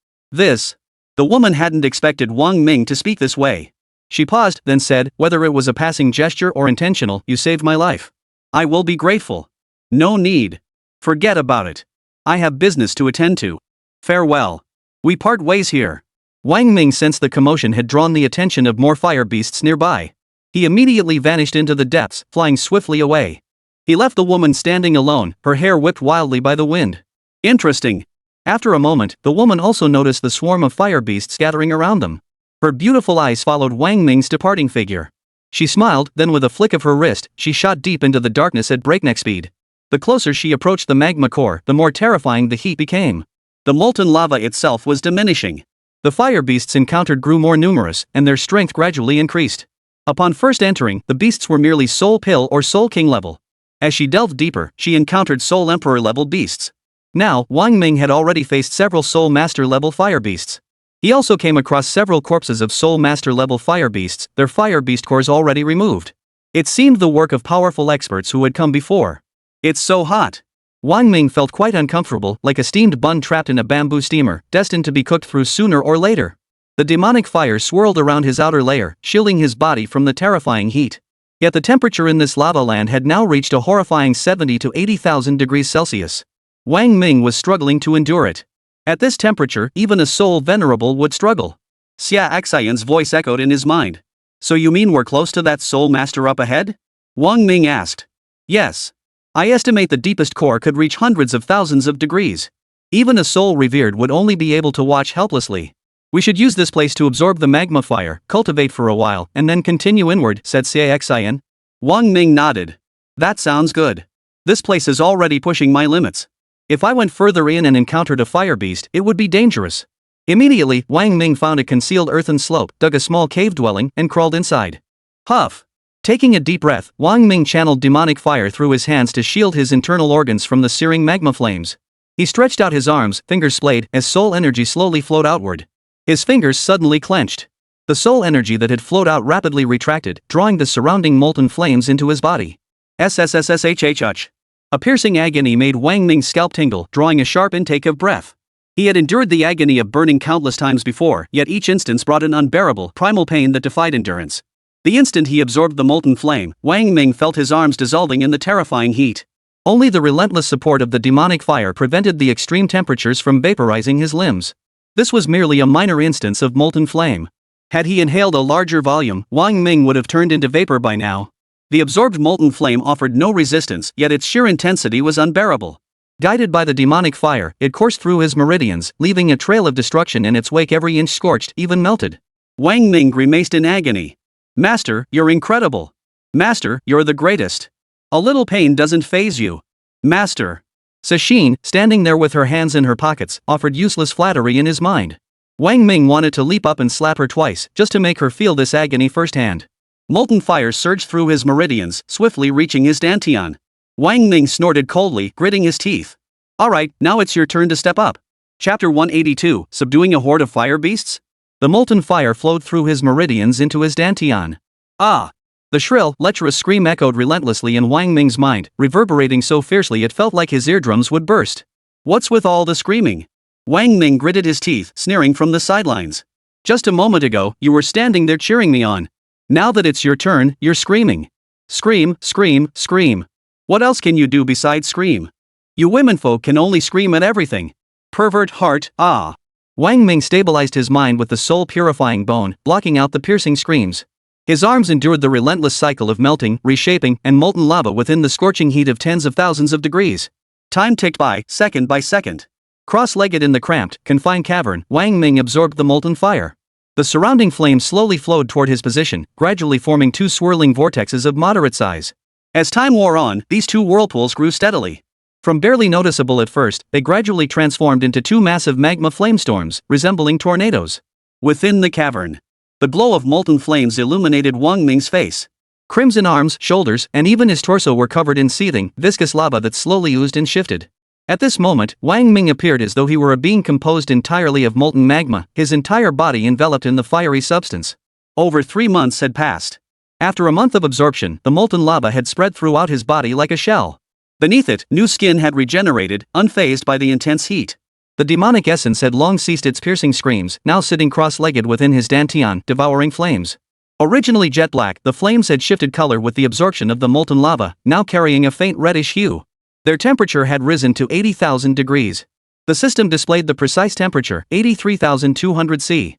The woman hadn't expected Wang Ming to speak this way. She paused, then said, whether it was a passing gesture or intentional, you saved my life. I will be grateful. No need. Forget about it. I have business to attend to. Farewell. We part ways here. Wang Ming sensed the commotion had drawn the attention of more fire beasts nearby. He immediately vanished into the depths, flying swiftly away. He left the woman standing alone, her hair whipped wildly by the wind. Interesting. After a moment, the woman also noticed the swarm of fire beasts gathering around them. Her beautiful eyes followed Wang Ming's departing figure. She smiled, then with a flick of her wrist, she shot deep into the darkness at breakneck speed. The closer she approached the magma core, the more terrifying the heat became. The molten lava itself was diminishing. The fire beasts encountered grew more numerous, and their strength gradually increased. Upon first entering, the beasts were merely Soul Pill or Soul King level. As she delved deeper, she encountered Soul Emperor level beasts. Now, Wang Ming had already faced several Soul Master level fire beasts. He also came across several corpses of Soul Master level fire beasts, their fire beast cores already removed. It seemed the work of powerful experts who had come before. It's so hot. Wang Ming felt quite uncomfortable, like a steamed bun trapped in a bamboo steamer, destined to be cooked through sooner or later. The demonic fire swirled around his outer layer, shielding his body from the terrifying heat. Yet the temperature in this lava land had now reached a horrifying 70 to 80,000 degrees Celsius. Wang Ming was struggling to endure it. At this temperature, even a soul venerable would struggle. Xia Xian's voice echoed in his mind. So you mean we're close to that soul master up ahead? Wang Ming asked. Yes. I estimate the deepest core could reach hundreds of thousands of degrees. Even a soul revered would only be able to watch helplessly. We should use this place to absorb the magma fire, cultivate for a while, and then continue inward, said Xia Xian. Wang Ming nodded. That sounds good. This place is already pushing my limits. If I went further in and encountered a fire beast, it would be dangerous. Immediately, Wang Ming found a concealed earthen slope, dug a small cave dwelling, and crawled inside. Huff! Taking a deep breath, Wang Ming channeled demonic fire through his hands to shield his internal organs from the searing magma flames. He stretched out his arms, fingers splayed, as soul energy slowly flowed outward. His fingers suddenly clenched. The soul energy that had flowed out rapidly retracted, drawing the surrounding molten flames into his body. SSSSHHH. A piercing agony made Wang Ming's scalp tingle, drawing a sharp intake of breath. He had endured the agony of burning countless times before, yet each instance brought an unbearable, primal pain that defied endurance. The instant he absorbed the molten flame, Wang Ming felt his arms dissolving in the terrifying heat. Only the relentless support of the demonic fire prevented the extreme temperatures from vaporizing his limbs. This was merely a minor instance of molten flame. Had he inhaled a larger volume, Wang Ming would have turned into vapor by now. The absorbed molten flame offered no resistance, yet its sheer intensity was unbearable. Guided by the demonic fire, it coursed through his meridians, leaving a trail of destruction in its wake, every inch scorched, even melted. Wang Ming grimaced in agony. Master, you're incredible. Master, you're the greatest. A little pain doesn't faze you. Master. Sasheen, standing there with her hands in her pockets, offered useless flattery in his mind. Wang Ming wanted to leap up and slap her twice, just to make her feel this agony firsthand. Molten fire surged through his meridians, swiftly reaching his dantian. Wang Ming snorted coldly, gritting his teeth. Alright, now it's your turn to step up. Chapter 182, Subduing a Horde of Fire Beasts? The molten fire flowed through his meridians into his dantian. Ah! The shrill, lecherous scream echoed relentlessly in Wang Ming's mind, reverberating so fiercely it felt like his eardrums would burst. What's with all the screaming? Wang Ming gritted his teeth, sneering from the sidelines. Just a moment ago, you were standing there cheering me on. Now that it's your turn, you're screaming. Scream, scream, scream. What else can you do besides scream? You womenfolk can only scream at everything. Pervert heart, ah. Wang Ming stabilized his mind with the soul-purifying bone, blocking out the piercing screams. His arms endured the relentless cycle of melting, reshaping, and molten lava within the scorching heat of tens of thousands of degrees. Time ticked by second. Cross-legged in the cramped, confined cavern, Wang Ming absorbed the molten fire. The surrounding flames slowly flowed toward his position, gradually forming two swirling vortexes of moderate size. As time wore on, these two whirlpools grew steadily. From barely noticeable at first, they gradually transformed into two massive magma flamestorms, resembling tornadoes. Within the cavern, the glow of molten flames illuminated Wang Ming's face. Crimson arms, shoulders, and even his torso were covered in seething, viscous lava that slowly oozed and shifted. At this moment, Wang Ming appeared as though he were a being composed entirely of molten magma, his entire body enveloped in the fiery substance. Over 3 months had passed. After a month of absorption, the molten lava had spread throughout his body like a shell. Beneath it, new skin had regenerated, unfazed by the intense heat. The demonic essence had long ceased its piercing screams, now sitting cross-legged within his dantian, devouring flames. Originally jet black, the flames had shifted color with the absorption of the molten lava, now carrying a faint reddish hue. Their temperature had risen to 80,000 degrees. The system displayed the precise temperature, 83,200 C.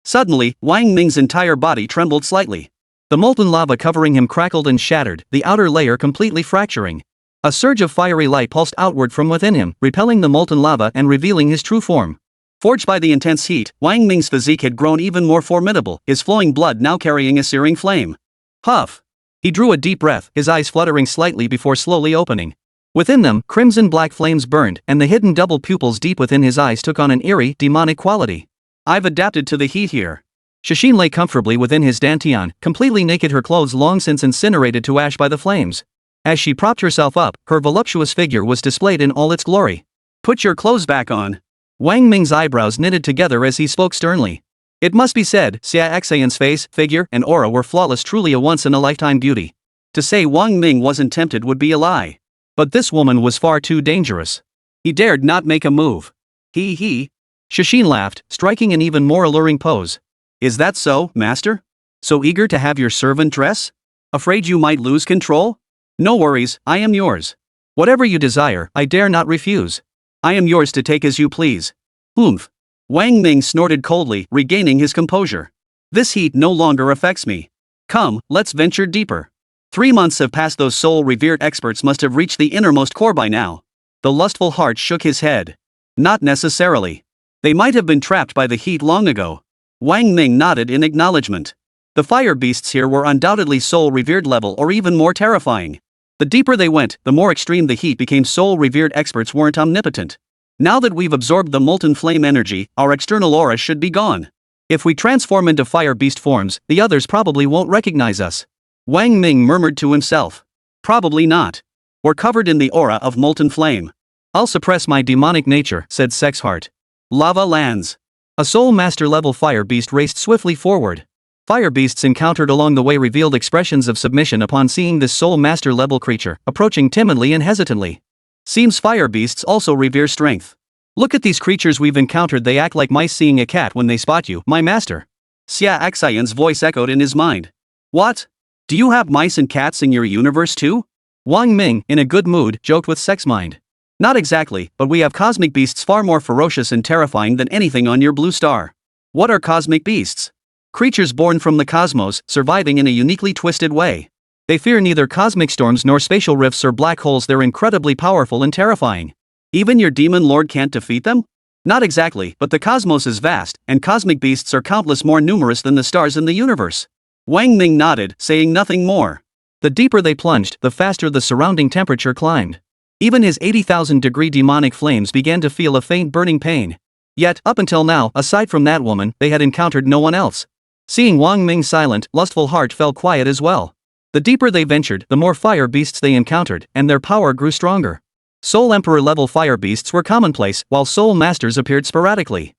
Suddenly, Wang Ming's entire body trembled slightly. The molten lava covering him crackled and shattered, the outer layer completely fracturing. A surge of fiery light pulsed outward from within him, repelling the molten lava and revealing his true form. Forged by the intense heat, Wang Ming's physique had grown even more formidable, his flowing blood now carrying a searing flame. Huff! He drew a deep breath, his eyes fluttering slightly before slowly opening. Within them, crimson-black flames burned, and the hidden double pupils deep within his eyes took on an eerie, demonic quality. I've adapted to the heat here. Cixin lay comfortably within his dantian, completely naked, her clothes long since incinerated to ash by the flames. As she propped herself up, her voluptuous figure was displayed in all its glory. Put your clothes back on. Wang Ming's eyebrows knitted together as he spoke sternly. It must be said, Xia Xian's face, figure, and aura were flawless, truly a once-in-a-lifetime beauty. To say Wang Ming wasn't tempted would be a lie. But this woman was far too dangerous. He dared not make a move. Cixin laughed, striking an even more alluring pose. Is that so, master? So eager to have your servant dress? Afraid you might lose control? No worries, I am yours. Whatever you desire, I dare not refuse. I am yours to take as you please. Oomph. Wang Ming snorted coldly, regaining his composure. This heat no longer affects me. Come, let's venture deeper. 3 months have passed. Those soul-revered experts must have reached the innermost core by now. The lustful heart shook his head. Not necessarily. They might have been trapped by the heat long ago. Wang Ming nodded in acknowledgement. The fire beasts here were undoubtedly soul-revered level or even more terrifying. The deeper they went, the more extreme the heat became. Soul-revered experts weren't omnipotent. Now that we've absorbed the molten flame energy, our external aura should be gone. If we transform into fire beast forms, the others probably won't recognize us. Wang Ming murmured to himself. Probably not. We're covered in the aura of molten flame. I'll suppress my demonic nature, said Sexheart. Lava lands. A soul master level fire beast raced swiftly forward. Fire beasts encountered along the way revealed expressions of submission upon seeing this soul master level creature, approaching timidly and hesitantly. Seems fire beasts also revere strength. Look at these creatures we've encountered, they act like mice seeing a cat when they spot you, my master. Xia Xian's voice echoed in his mind. What? Do you have mice and cats in your universe too? Wang Ming, in a good mood, joked with Sexmind. Not exactly, but we have cosmic beasts far more ferocious and terrifying than anything on your blue star. What are cosmic beasts? Creatures born from the cosmos, surviving in a uniquely twisted way. They fear neither cosmic storms nor spatial rifts or black holes. They're incredibly powerful and terrifying. Even your demon lord can't defeat them? Not exactly, but the cosmos is vast, and cosmic beasts are countless more numerous than the stars in the universe. Wang Ming nodded, saying nothing more. The deeper they plunged, the faster the surrounding temperature climbed. Even his 80,000-degree demonic flames began to feel a faint burning pain. Yet, up until now, aside from that woman, they had encountered no one else. Seeing Wang Ming's silent, lustful heart fell quiet as well. The deeper they ventured, the more fire beasts they encountered, and their power grew stronger. Soul Emperor-level fire beasts were commonplace, while Soul Masters appeared sporadically.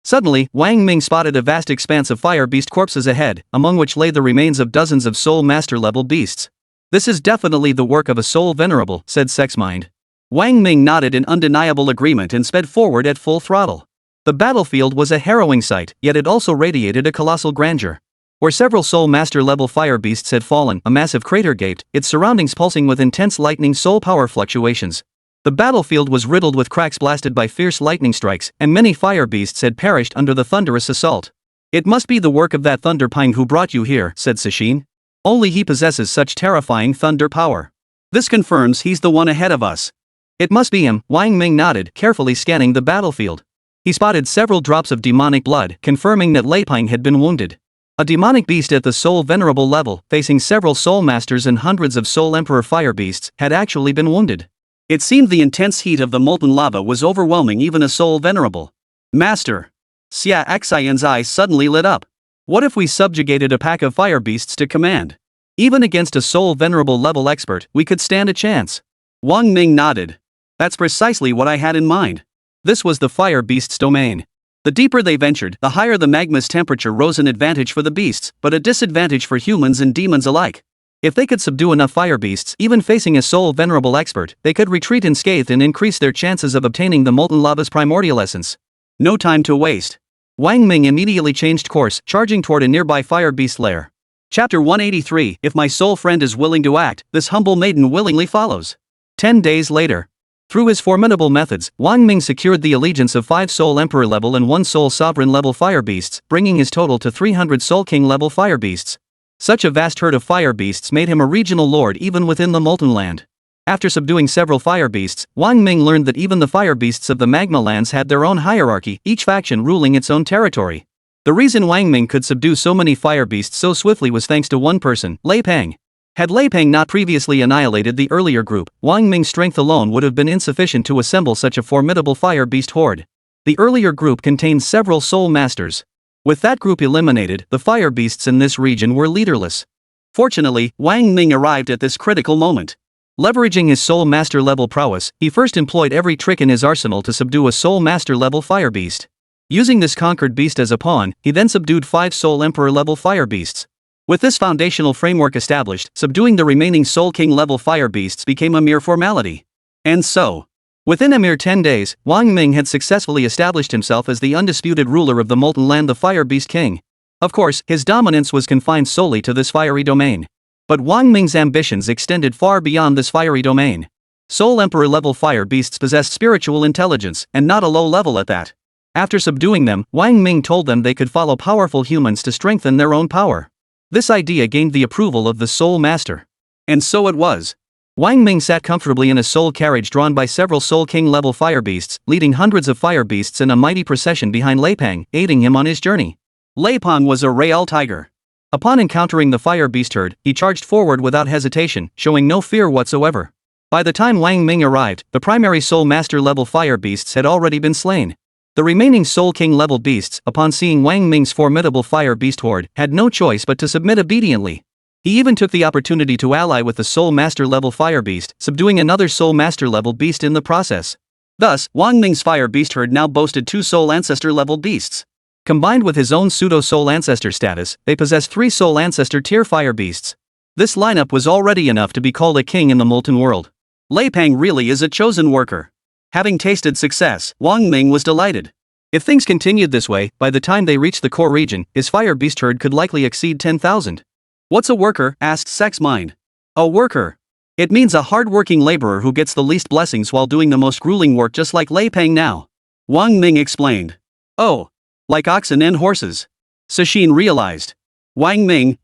Suddenly, Wang Ming spotted a vast expanse of fire beast corpses ahead, among which lay the remains of dozens of Soul Master-level beasts. This is definitely the work of a Soul Venerable, said Sexmind. Wang Ming nodded in undeniable agreement and sped forward at full throttle. The battlefield was a harrowing sight, yet it also radiated a colossal grandeur. Where several Soul Master-level fire beasts had fallen, a massive crater gaped, its surroundings pulsing with intense lightning soul power fluctuations. The battlefield was riddled with cracks blasted by fierce lightning strikes, and many fire beasts had perished under the thunderous assault. It must be the work of that Thunder Pine who brought you here, said Cixin. Only he possesses such terrifying thunder power. This confirms he's the one ahead of us. It must be him, Wang Ming nodded, carefully scanning the battlefield. He spotted several drops of demonic blood, confirming that Leipine had been wounded. A demonic beast at the Soul Venerable level, facing several Soul Masters and hundreds of Soul Emperor fire beasts, had actually been wounded. It seemed the intense heat of the molten lava was overwhelming even a Soul Venerable. Master! Xia Xian's eyes suddenly lit up. What if we subjugated a pack of fire beasts to command? Even against a Soul Venerable level expert, we could stand a chance. Wang Ming nodded. That's precisely what I had in mind. This was the fire beast's domain. The deeper they ventured, the higher the magma's temperature rose, an advantage for the beasts, but a disadvantage for humans and demons alike. If they could subdue enough fire beasts, even facing a Soul Venerable expert, they could retreat unscathed and increase their chances of obtaining the molten lava's primordial essence. No time to waste. Wang Ming immediately changed course, charging toward a nearby fire beast lair. Chapter 183. If my soul friend is willing to act, this humble maiden willingly follows. 10 days later. Through his formidable methods, Wang Ming secured the allegiance of 5 Soul Emperor level and 1 Soul Sovereign level fire beasts, bringing his total to 300 Soul King level fire beasts. Such a vast herd of fire beasts made him a regional lord even within the Molten Land. After subduing several fire beasts, Wang Ming learned that even the fire beasts of the magma lands had their own hierarchy, each faction ruling its own territory. The reason Wang Ming could subdue so many fire beasts so swiftly was thanks to one person, Lei Peng. Had Lei Peng not previously annihilated the earlier group, Wang Ming's strength alone would have been insufficient to assemble such a formidable fire beast horde. The earlier group contained several soul masters. With that group eliminated, the fire beasts in this region were leaderless. Fortunately, Wang Ming arrived at this critical moment. Leveraging his soul master level prowess, he first employed every trick in his arsenal to subdue a soul master level fire beast. Using this conquered beast as a pawn, he then subdued 5 soul emperor level fire beasts. With this foundational framework established, subduing the remaining soul king level fire beasts became a mere formality. And so, within a mere 10 days, Wang Ming had successfully established himself as the undisputed ruler of the Molten Land, the Fire Beast King. Of course, his dominance was confined solely to this fiery domain. But Wang Ming's ambitions extended far beyond this fiery domain. Soul Emperor level fire beasts possessed spiritual intelligence, and not a low level at that. After subduing them, Wang Ming told them they could follow powerful humans to strengthen their own power. This idea gained the approval of the Soul Master. And so it was. Wang Ming sat comfortably in a soul carriage drawn by several Soul King level fire beasts, leading hundreds of fire beasts in a mighty procession behind Lei Peng, aiding him on his journey. Lei Peng was a real tiger. Upon encountering the fire beast herd, he charged forward without hesitation, showing no fear whatsoever. By the time Wang Ming arrived, the primary Soul Master level fire beasts had already been slain. The remaining Soul King level beasts, upon seeing Wang Ming's formidable fire beast horde, had no choice but to submit obediently. He even took the opportunity to ally with the Soul Master level fire beast, subduing another Soul Master level beast in the process. Thus, Wang Ming's fire beast herd now boasted 2 Soul Ancestor level beasts. Combined with his own pseudo-Soul Ancestor status, they possessed 3 Soul Ancestor tier fire beasts. This lineup was already enough to be called a king in the Molten World. Lei Peng really is a chosen worker. Having tasted success, Wang Ming was delighted. If things continued this way, by the time they reached the core region, his fire beast herd could likely exceed 10,000. What's a worker? Asked Sex Mind. A worker. It means a hard-working laborer who gets the least blessings while doing the most grueling work, just like Lei Peng now. Wang Ming explained. Oh. Like oxen and horses. Sashin realized. Wang Ming,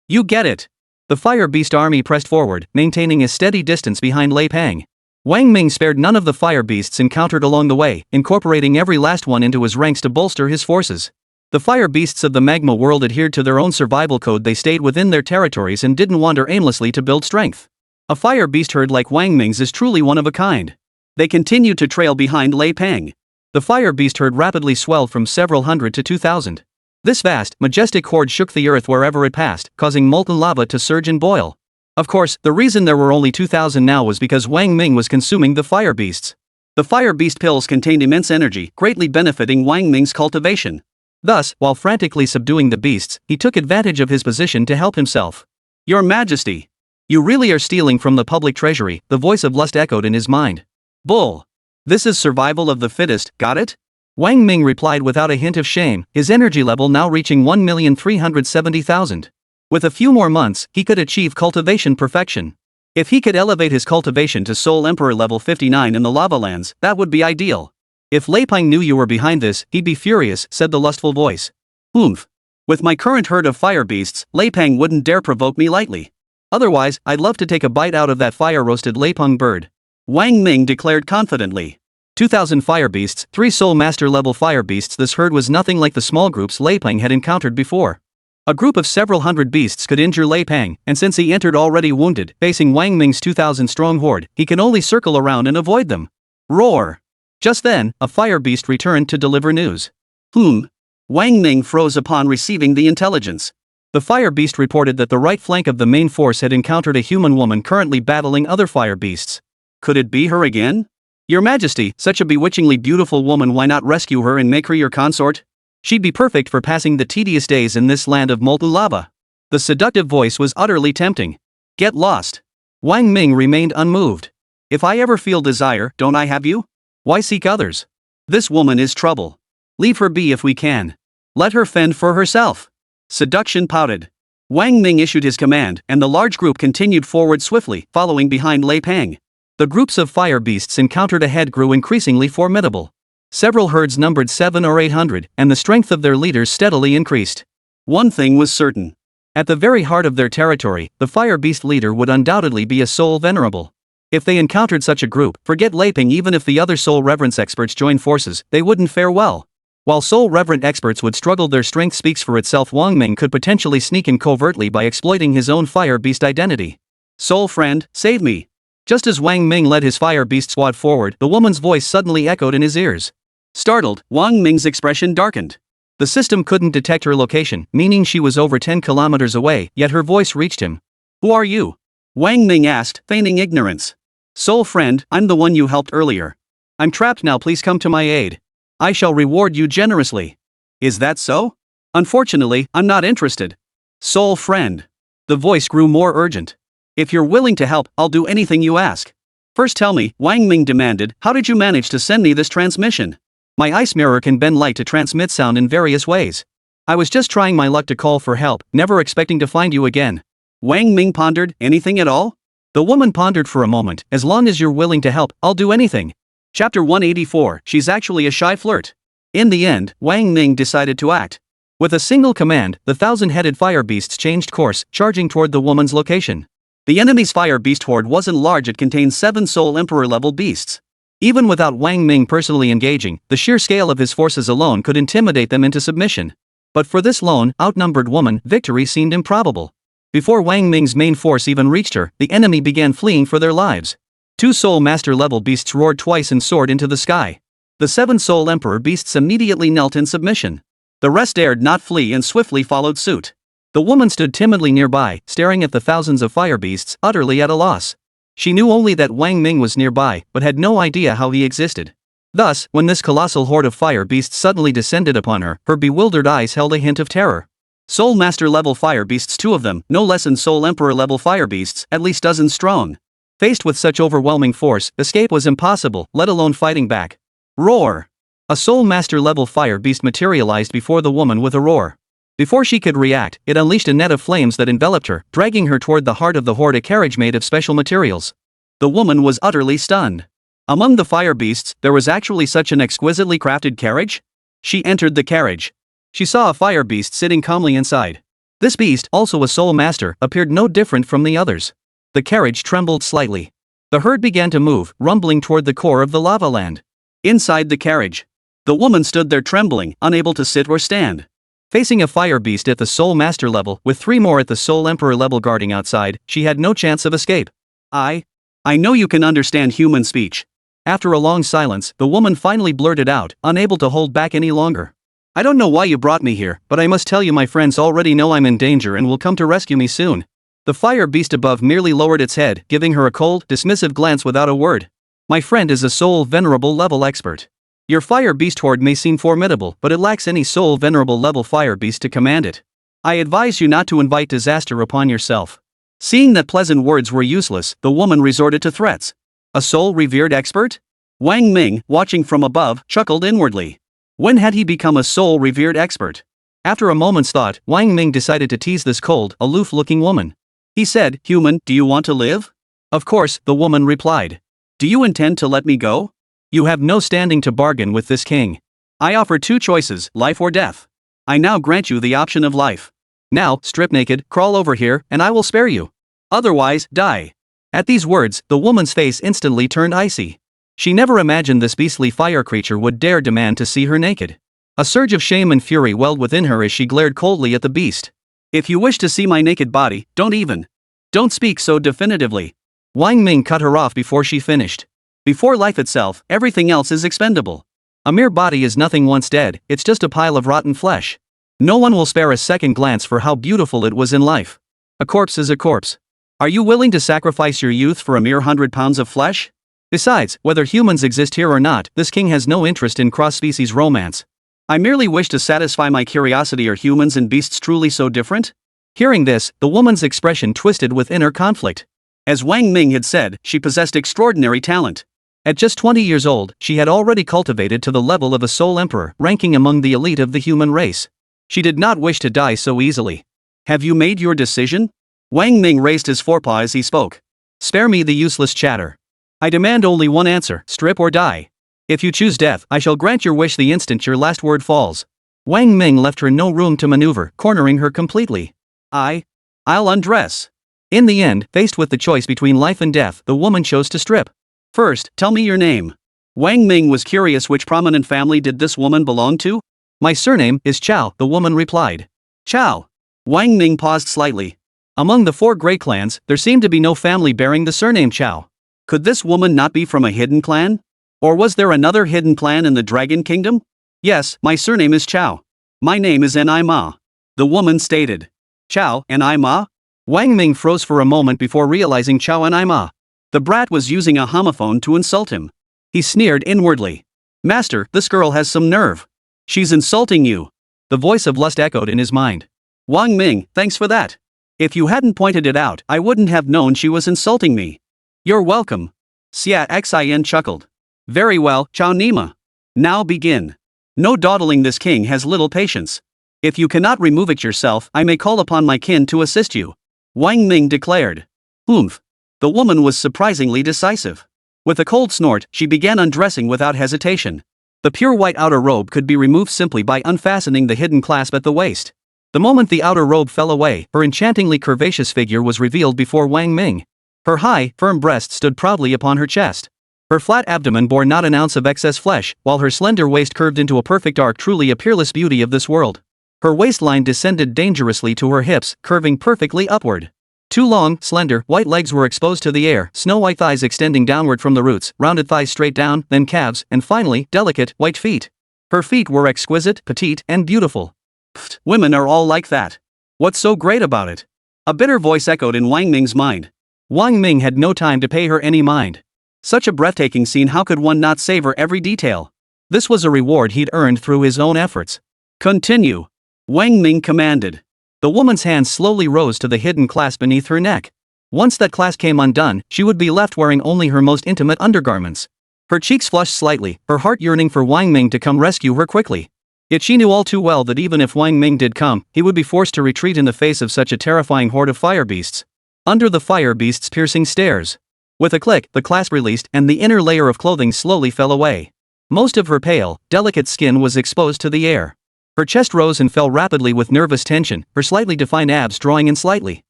you get it. The fire beast army pressed forward, maintaining a steady distance behind Lei Peng. Wang Ming spared none of the fire beasts encountered along the way, incorporating every last one into his ranks to bolster his forces. The fire beasts of the magma world adhered to their own survival code. They stayed within their territories and didn't wander aimlessly to build strength. A fire beast herd like Wang Ming's is truly one of a kind. They continued to trail behind Lei Peng. The fire beast herd rapidly swelled from several hundred to 2,000. This vast, majestic horde shook the earth wherever it passed, causing molten lava to surge and boil. Of course, the reason there were only 2,000 now was because Wang Ming was consuming the fire beasts. The fire beast pills contained immense energy, greatly benefiting Wang Ming's cultivation. Thus, while frantically subduing the beasts, he took advantage of his position to help himself. Your Majesty! You really are stealing from the public treasury, the voice of lust echoed in his mind. Bull! This is survival of the fittest, got it? Wang Ming replied without a hint of shame, his energy level now reaching 1,370,000. With a few more months, he could achieve cultivation perfection. If he could elevate his cultivation to Soul Emperor level 59 in the lava lands, that would be ideal. If Lei Peng knew you were behind this, he'd be furious, said the lustful voice. Oomph. With my current herd of fire beasts, Lei Peng wouldn't dare provoke me lightly. Otherwise, I'd love to take a bite out of that fire-roasted Lei Peng bird. Wang Ming declared confidently. 2,000 fire beasts, 3 Soul Master level fire beasts. This herd was nothing like the small groups Lei Peng had encountered before. A group of several hundred beasts could injure Lei Peng, and since he entered already wounded, facing Wang Ming's 2,000 strong horde, he can only circle around and avoid them. Roar! Just then, a fire beast returned to deliver news. Wang Ming froze upon receiving the intelligence. The fire beast reported that the right flank of the main force had encountered a human woman currently battling other fire beasts. Could it be her again? Your Majesty, such a bewitchingly beautiful woman, why not rescue her and make her your consort? She'd be perfect for passing the tedious days in this land of molten lava. The seductive voice was utterly tempting. Get lost. Wang Ming remained unmoved. If I ever feel desire, don't I have you? Why seek others? This woman is trouble. Leave her be if we can. Let her fend for herself. Seduction pouted. Wang Ming issued his command, and the large group continued forward swiftly, following behind Lei Peng. The groups of fire beasts encountered ahead grew increasingly formidable. Several herds numbered 700 or 800, and the strength of their leaders steadily increased. One thing was certain. At the very heart of their territory, the fire beast leader would undoubtedly be a soul venerable. If they encountered such a group, forget laping. Even if the other soul reverence experts joined forces, they wouldn't fare well. While soul reverent experts would struggle, their strength speaks for itself. Wang Ming could potentially sneak in covertly by exploiting his own fire beast identity. Soul friend, save me. Just as Wang Ming led his fire beast squad forward, the woman's voice suddenly echoed in his ears. Startled, Wang Ming's expression darkened. The system couldn't detect her location, meaning she was over 10 kilometers away, yet her voice reached him. Who are you? Wang Ming asked, feigning ignorance. Soul friend, I'm the one you helped earlier. I'm trapped now, please come to my aid. I shall reward you generously. Is that so? Unfortunately, I'm not interested. Soul friend. The voice grew more urgent. If you're willing to help, I'll do anything you ask. First tell me, Wang Ming demanded, how did you manage to send me this transmission? My ice mirror can bend light to transmit sound in various ways. I was just trying my luck to call for help, never expecting to find you again. Wang Ming pondered, anything at all? The woman pondered for a moment, as long as you're willing to help, I'll do anything. Chapter 184, she's actually a shy flirt. In the end, Wang Ming decided to act. With a single command, the thousand-headed fire beasts changed course, charging toward the woman's location. The enemy's fire beast horde wasn't large, it contained 7 soul emperor-level beasts. Even without Wang Ming personally engaging, the sheer scale of his forces alone could intimidate them into submission. But for this lone, outnumbered woman, victory seemed improbable. Before Wang Ming's main force even reached her, the enemy began fleeing for their lives. 2 soul master-level beasts roared twice and soared into the sky. The 7 soul emperor beasts immediately knelt in submission. The rest dared not flee and swiftly followed suit. The woman stood timidly nearby, staring at the thousands of fire beasts, utterly at a loss. She knew only that Wang Ming was nearby, but had no idea how he existed. Thus, when this colossal horde of fire beasts suddenly descended upon her, her bewildered eyes held a hint of terror. Soul Master level fire beasts, 2 of them, no less than Soul Emperor level fire beasts, at least dozens strong. Faced with such overwhelming force, escape was impossible, let alone fighting back. Roar! A Soul Master level fire beast materialized before the woman with a roar. Before she could react, it unleashed a net of flames that enveloped her, dragging her toward the heart of the horde, a carriage made of special materials. The woman was utterly stunned. Among the fire beasts, there was actually such an exquisitely crafted carriage? She entered the carriage. She saw a fire beast sitting calmly inside. This beast, also a soul master, appeared no different from the others. The carriage trembled slightly. The herd began to move, rumbling toward the core of the lava land. Inside the carriage, the woman stood there trembling, unable to sit or stand. Facing a fire beast at the soul master level, with 3 more at the soul emperor level guarding outside, she had no chance of escape. I know you can understand human speech. After a long silence, the woman finally blurted out, unable to hold back any longer. I don't know why you brought me here, but I must tell you my friends already know I'm in danger and will come to rescue me soon. The fire beast above merely lowered its head, giving her a cold, dismissive glance without a word. My friend is a soul venerable level expert. Your fire beast horde may seem formidable, but it lacks any soul venerable level fire beast to command it. I advise you not to invite disaster upon yourself. Seeing that pleasant words were useless, the woman resorted to threats. A soul revered expert? Wang Ming, watching from above, chuckled inwardly. When had he become a soul revered expert? After a moment's thought, Wang Ming decided to tease this cold, aloof-looking woman. He said, "Human, do you want to live?" Of course, the woman replied. Do you intend to let me go? You have no standing to bargain with this king. I offer 2 choices, life or death. I now grant you the option of life. Now, strip naked, crawl over here, and I will spare you. Otherwise, die. At these words, the woman's face instantly turned icy. She never imagined this beastly fire creature would dare demand to see her naked. A surge of shame and fury welled within her as she glared coldly at the beast. If you wish to see my naked body, don't speak so definitively. Wang Ming cut her off before she finished. Before life itself, everything else is expendable. A mere body is nothing once dead, it's just a pile of rotten flesh. No one will spare a second glance for how beautiful it was in life. A corpse is a corpse. Are you willing to sacrifice your youth for a mere 100 pounds of flesh? Besides, whether humans exist here or not, this king has no interest in cross-species romance. I merely wish to satisfy my curiosity. Are humans and beasts truly so different? Hearing this, the woman's expression twisted with inner conflict. As Wang Ming had said, she possessed extraordinary talent. At just 20 years old, she had already cultivated to the level of a soul emperor, ranking among the elite of the human race. She did not wish to die so easily. Have you made your decision? Wang Ming raised his forepaw as he spoke. Spare me the useless chatter. I demand only one answer, strip or die. If you choose death, I shall grant your wish the instant your last word falls. Wang Ming left her no room to maneuver, cornering her completely. I'll undress. In the end, faced with the choice between life and death, the woman chose to strip. First, tell me your name. Wang Ming was curious which prominent family did this woman belong to? My surname is Chow, the woman replied. Chow. Wang Ming paused slightly. Among the 4 great clans, there seemed to be no family bearing the surname Chow. Could this woman not be from a hidden clan? Or was there another hidden clan in the Dragon Kingdom? Yes, my surname is Chow. My name is Ma. The woman stated. Chow and Ma? Wang Ming froze for a moment before realizing Chow and Ma. The brat was using a homophone to insult him. He sneered inwardly. Master, this girl has some nerve. She's insulting you. The voice of lust echoed in his mind. Wang Ming, thanks for that. If you hadn't pointed it out, I wouldn't have known she was insulting me. You're welcome. Xia Xin chuckled. Very well, Chow Nima. Now begin. No dawdling, this king has little patience. If you cannot remove it yourself, I may call upon my kin to assist you. Wang Ming declared. Oomph. The woman was surprisingly decisive. With a cold snort, she began undressing without hesitation. The pure white outer robe could be removed simply by unfastening the hidden clasp at the waist. The moment the outer robe fell away, her enchantingly curvaceous figure was revealed before Wang Ming. Her high, firm breast stood proudly upon her chest. Her flat abdomen bore not an ounce of excess flesh, while her slender waist curved into a perfect arc, truly a peerless beauty of this world. Her waistline descended dangerously to her hips, curving perfectly upward. 2 long, slender, white legs were exposed to the air, snow-white thighs extending downward from the roots, rounded thighs straight down, then calves, and finally, delicate, white feet. Her feet were exquisite, petite, and beautiful. Pfft, women are all like that. What's so great about it? A bitter voice echoed in Wang Ming's mind. Wang Ming had no time to pay her any mind. Such a breathtaking scene, how could one not savor every detail? This was a reward he'd earned through his own efforts. Continue. Wang Ming commanded. The woman's hand slowly rose to the hidden clasp beneath her neck. Once that clasp came undone, she would be left wearing only her most intimate undergarments. Her cheeks flushed slightly, her heart yearning for Wang Ming to come rescue her quickly. Yet she knew all too well that even if Wang Ming did come, he would be forced to retreat in the face of such a terrifying horde of fire beasts. Under the fire beasts' piercing stares. With a click, the clasp released and the inner layer of clothing slowly fell away. Most of her pale, delicate skin was exposed to the air. Her chest rose and fell rapidly with nervous tension, her slightly defined abs drawing in slightly.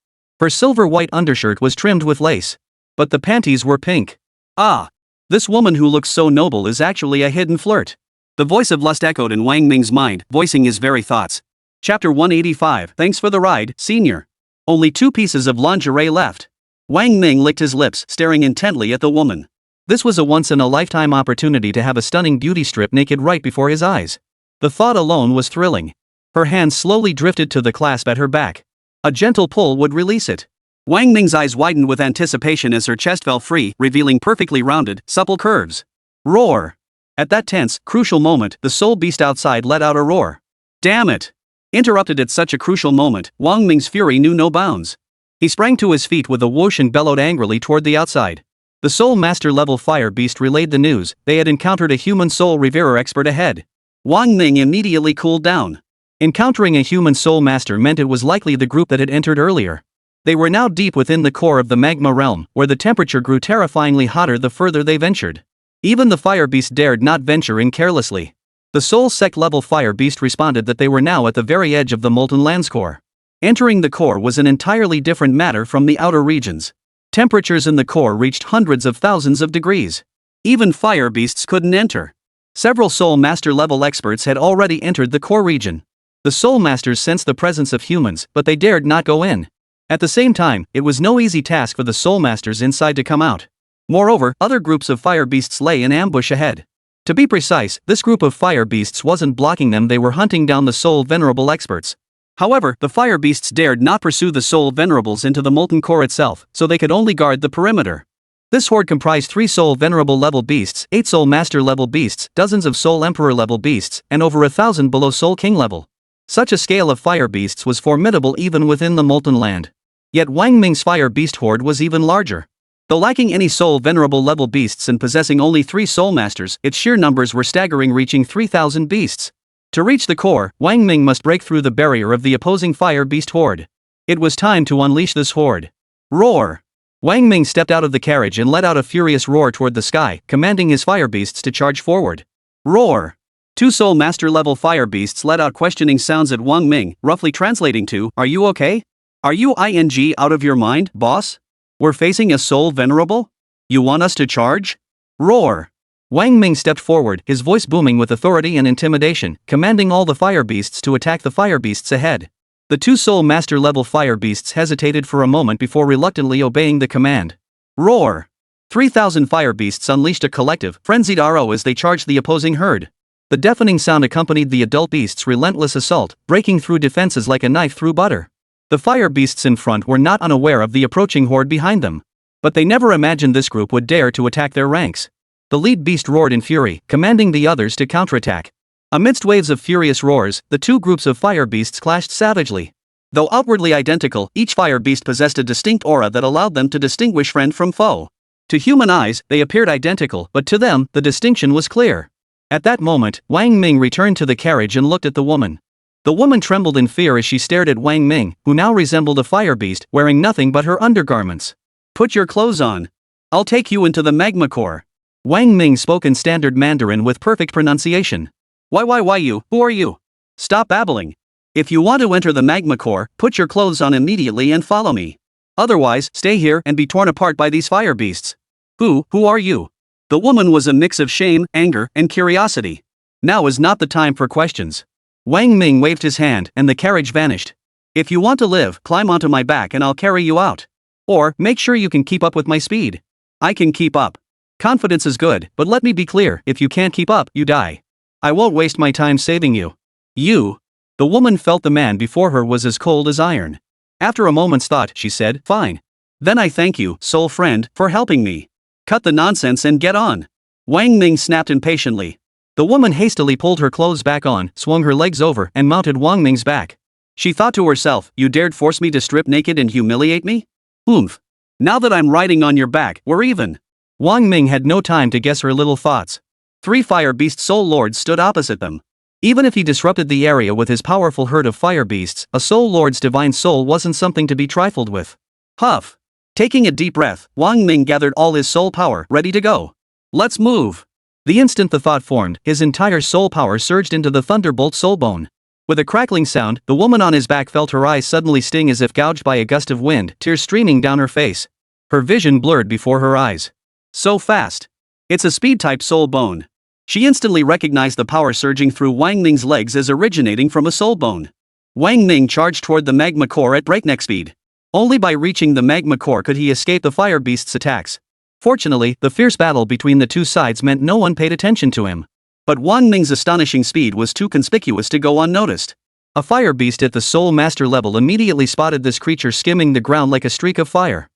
Her silver-white undershirt was trimmed with lace. But the panties were pink. Ah! This woman who looks so noble is actually a hidden flirt. The voice of lust echoed in Wang Ming's mind, voicing his very thoughts. Chapter 185. Thanks for the ride, senior. Only 2 pieces of lingerie left. Wang Ming licked his lips, staring intently at the woman. This was a once-in-a-lifetime opportunity to have a stunning beauty strip naked right before his eyes. The thought alone was thrilling. Her hand slowly drifted to the clasp at her back. A gentle pull would release it. Wang Ming's eyes widened with anticipation as her chest fell free, revealing perfectly rounded, supple curves. Roar! At that tense, crucial moment, the soul beast outside let out a roar. Damn it! Interrupted at such a crucial moment, Wang Ming's fury knew no bounds. He sprang to his feet with a whoosh and bellowed angrily toward the outside. The Soul Master level fire beast relayed the news. They had encountered a human soul reverer expert ahead. Wang Ming immediately cooled down. Encountering a human soul master meant it was likely the group that had entered earlier. They were now deep within the core of the magma realm, where the temperature grew terrifyingly hotter the further they ventured. Even the fire beast dared not venture in carelessly. The soul sect level fire beast responded that they were now at the very edge of the molten land's core. Entering the core was an entirely different matter from the outer regions. Temperatures in the core reached hundreds of thousands of degrees. Even fire beasts couldn't enter. Several soul master level experts had already entered the core region. The soul masters sensed the presence of humans, but they dared not go in. At the same time, it was no easy task for the soul masters inside to come out. Moreover, other groups of fire beasts lay in ambush ahead. To be precise, this group of fire beasts wasn't blocking them, they were hunting down the soul venerable experts. However, the fire beasts dared not pursue the soul venerables into the molten core itself, so they could only guard the perimeter. This horde comprised 3 soul venerable level beasts, 8 soul master level beasts, dozens of soul emperor level beasts, and over 1,000 below soul king level. Such a scale of fire beasts was formidable even within the molten land. Yet Wang Ming's fire beast horde was even larger. Though lacking any soul venerable level beasts and possessing only 3 soul masters, its sheer numbers were staggering, reaching 3,000 beasts. To reach the core, Wang Ming must break through the barrier of the opposing fire beast horde. It was time to unleash this horde. Roar! Wang Ming stepped out of the carriage and let out a furious roar toward the sky, commanding his fire beasts to charge forward. Roar! 2 soul master level fire beasts let out questioning sounds at Wang Ming, roughly translating to, "Are you okay?" Are you out of your mind, boss? We're facing a soul venerable? You want us to charge? Roar! Wang Ming stepped forward, his voice booming with authority and intimidation, commanding all the fire beasts to attack the fire beasts ahead. The two soul master level fire beasts hesitated for a moment before reluctantly obeying the command. Roar! 3,000 fire beasts unleashed a collective, frenzied roar as they charged the opposing herd. The deafening sound accompanied the adult beasts' relentless assault, breaking through defenses like a knife through butter. The fire beasts in front were not unaware of the approaching horde behind them. But they never imagined this group would dare to attack their ranks. The lead beast roared in fury, commanding the others to counterattack. Amidst waves of furious roars, the two groups of fire beasts clashed savagely. Though outwardly identical, each fire beast possessed a distinct aura that allowed them to distinguish friend from foe. To human eyes, they appeared identical, but to them, the distinction was clear. At that moment, Wang Ming returned to the carriage and looked at the woman. The woman trembled in fear as she stared at Wang Ming, who now resembled a fire beast, wearing nothing but her undergarments. Put your clothes on. I'll take you into the magma core. Wang Ming spoke in standard Mandarin with perfect pronunciation. Why you, who are you? Stop babbling. If you want to enter the magma core, put your clothes on immediately and follow me. Otherwise, stay here and be torn apart by these fire beasts. Who are you? The woman was a mix of shame, anger, and curiosity. Now is not the time for questions. Wang Ming waved his hand, and the carriage vanished. If you want to live, climb onto my back and I'll carry you out. Or, make sure you can keep up with my speed. I can keep up. Confidence is good, but let me be clear, if you can't keep up, you die. I won't waste my time saving you. You. The woman felt the man before her was as cold as iron. After a moment's thought, she said, fine. Then I thank you, soul friend, for helping me. Cut the nonsense and get on. Wang Ming snapped impatiently. The woman hastily pulled her clothes back on, swung her legs over, and mounted Wang Ming's back. She thought to herself, you dared force me to strip naked and humiliate me? Oomph. Now that I'm riding on your back, we're even. Wang Ming had no time to guess her little thoughts. 3 fire beast soul lords stood opposite them. Even if he disrupted the area with his powerful herd of fire beasts, a soul lord's divine soul wasn't something to be trifled with. Huff. Taking a deep breath, Wang Ming gathered all his soul power, ready to go. Let's move. The instant the thought formed, his entire soul power surged into the thunderbolt soulbone. With a crackling sound, the woman on his back felt her eyes suddenly sting as if gouged by a gust of wind, tears streaming down her face. Her vision blurred before her eyes. So fast. It's a speed-type soul bone. She instantly recognized the power surging through Wang Ming's legs as originating from a soul bone. Wang Ming charged toward the magma core at breakneck speed. Only by reaching the magma core could he escape the fire beast's attacks. Fortunately, the fierce battle between the two sides meant no one paid attention to him. But Wang Ming's astonishing speed was too conspicuous to go unnoticed. A fire beast at the soul master level immediately spotted this creature skimming the ground like a streak of fire.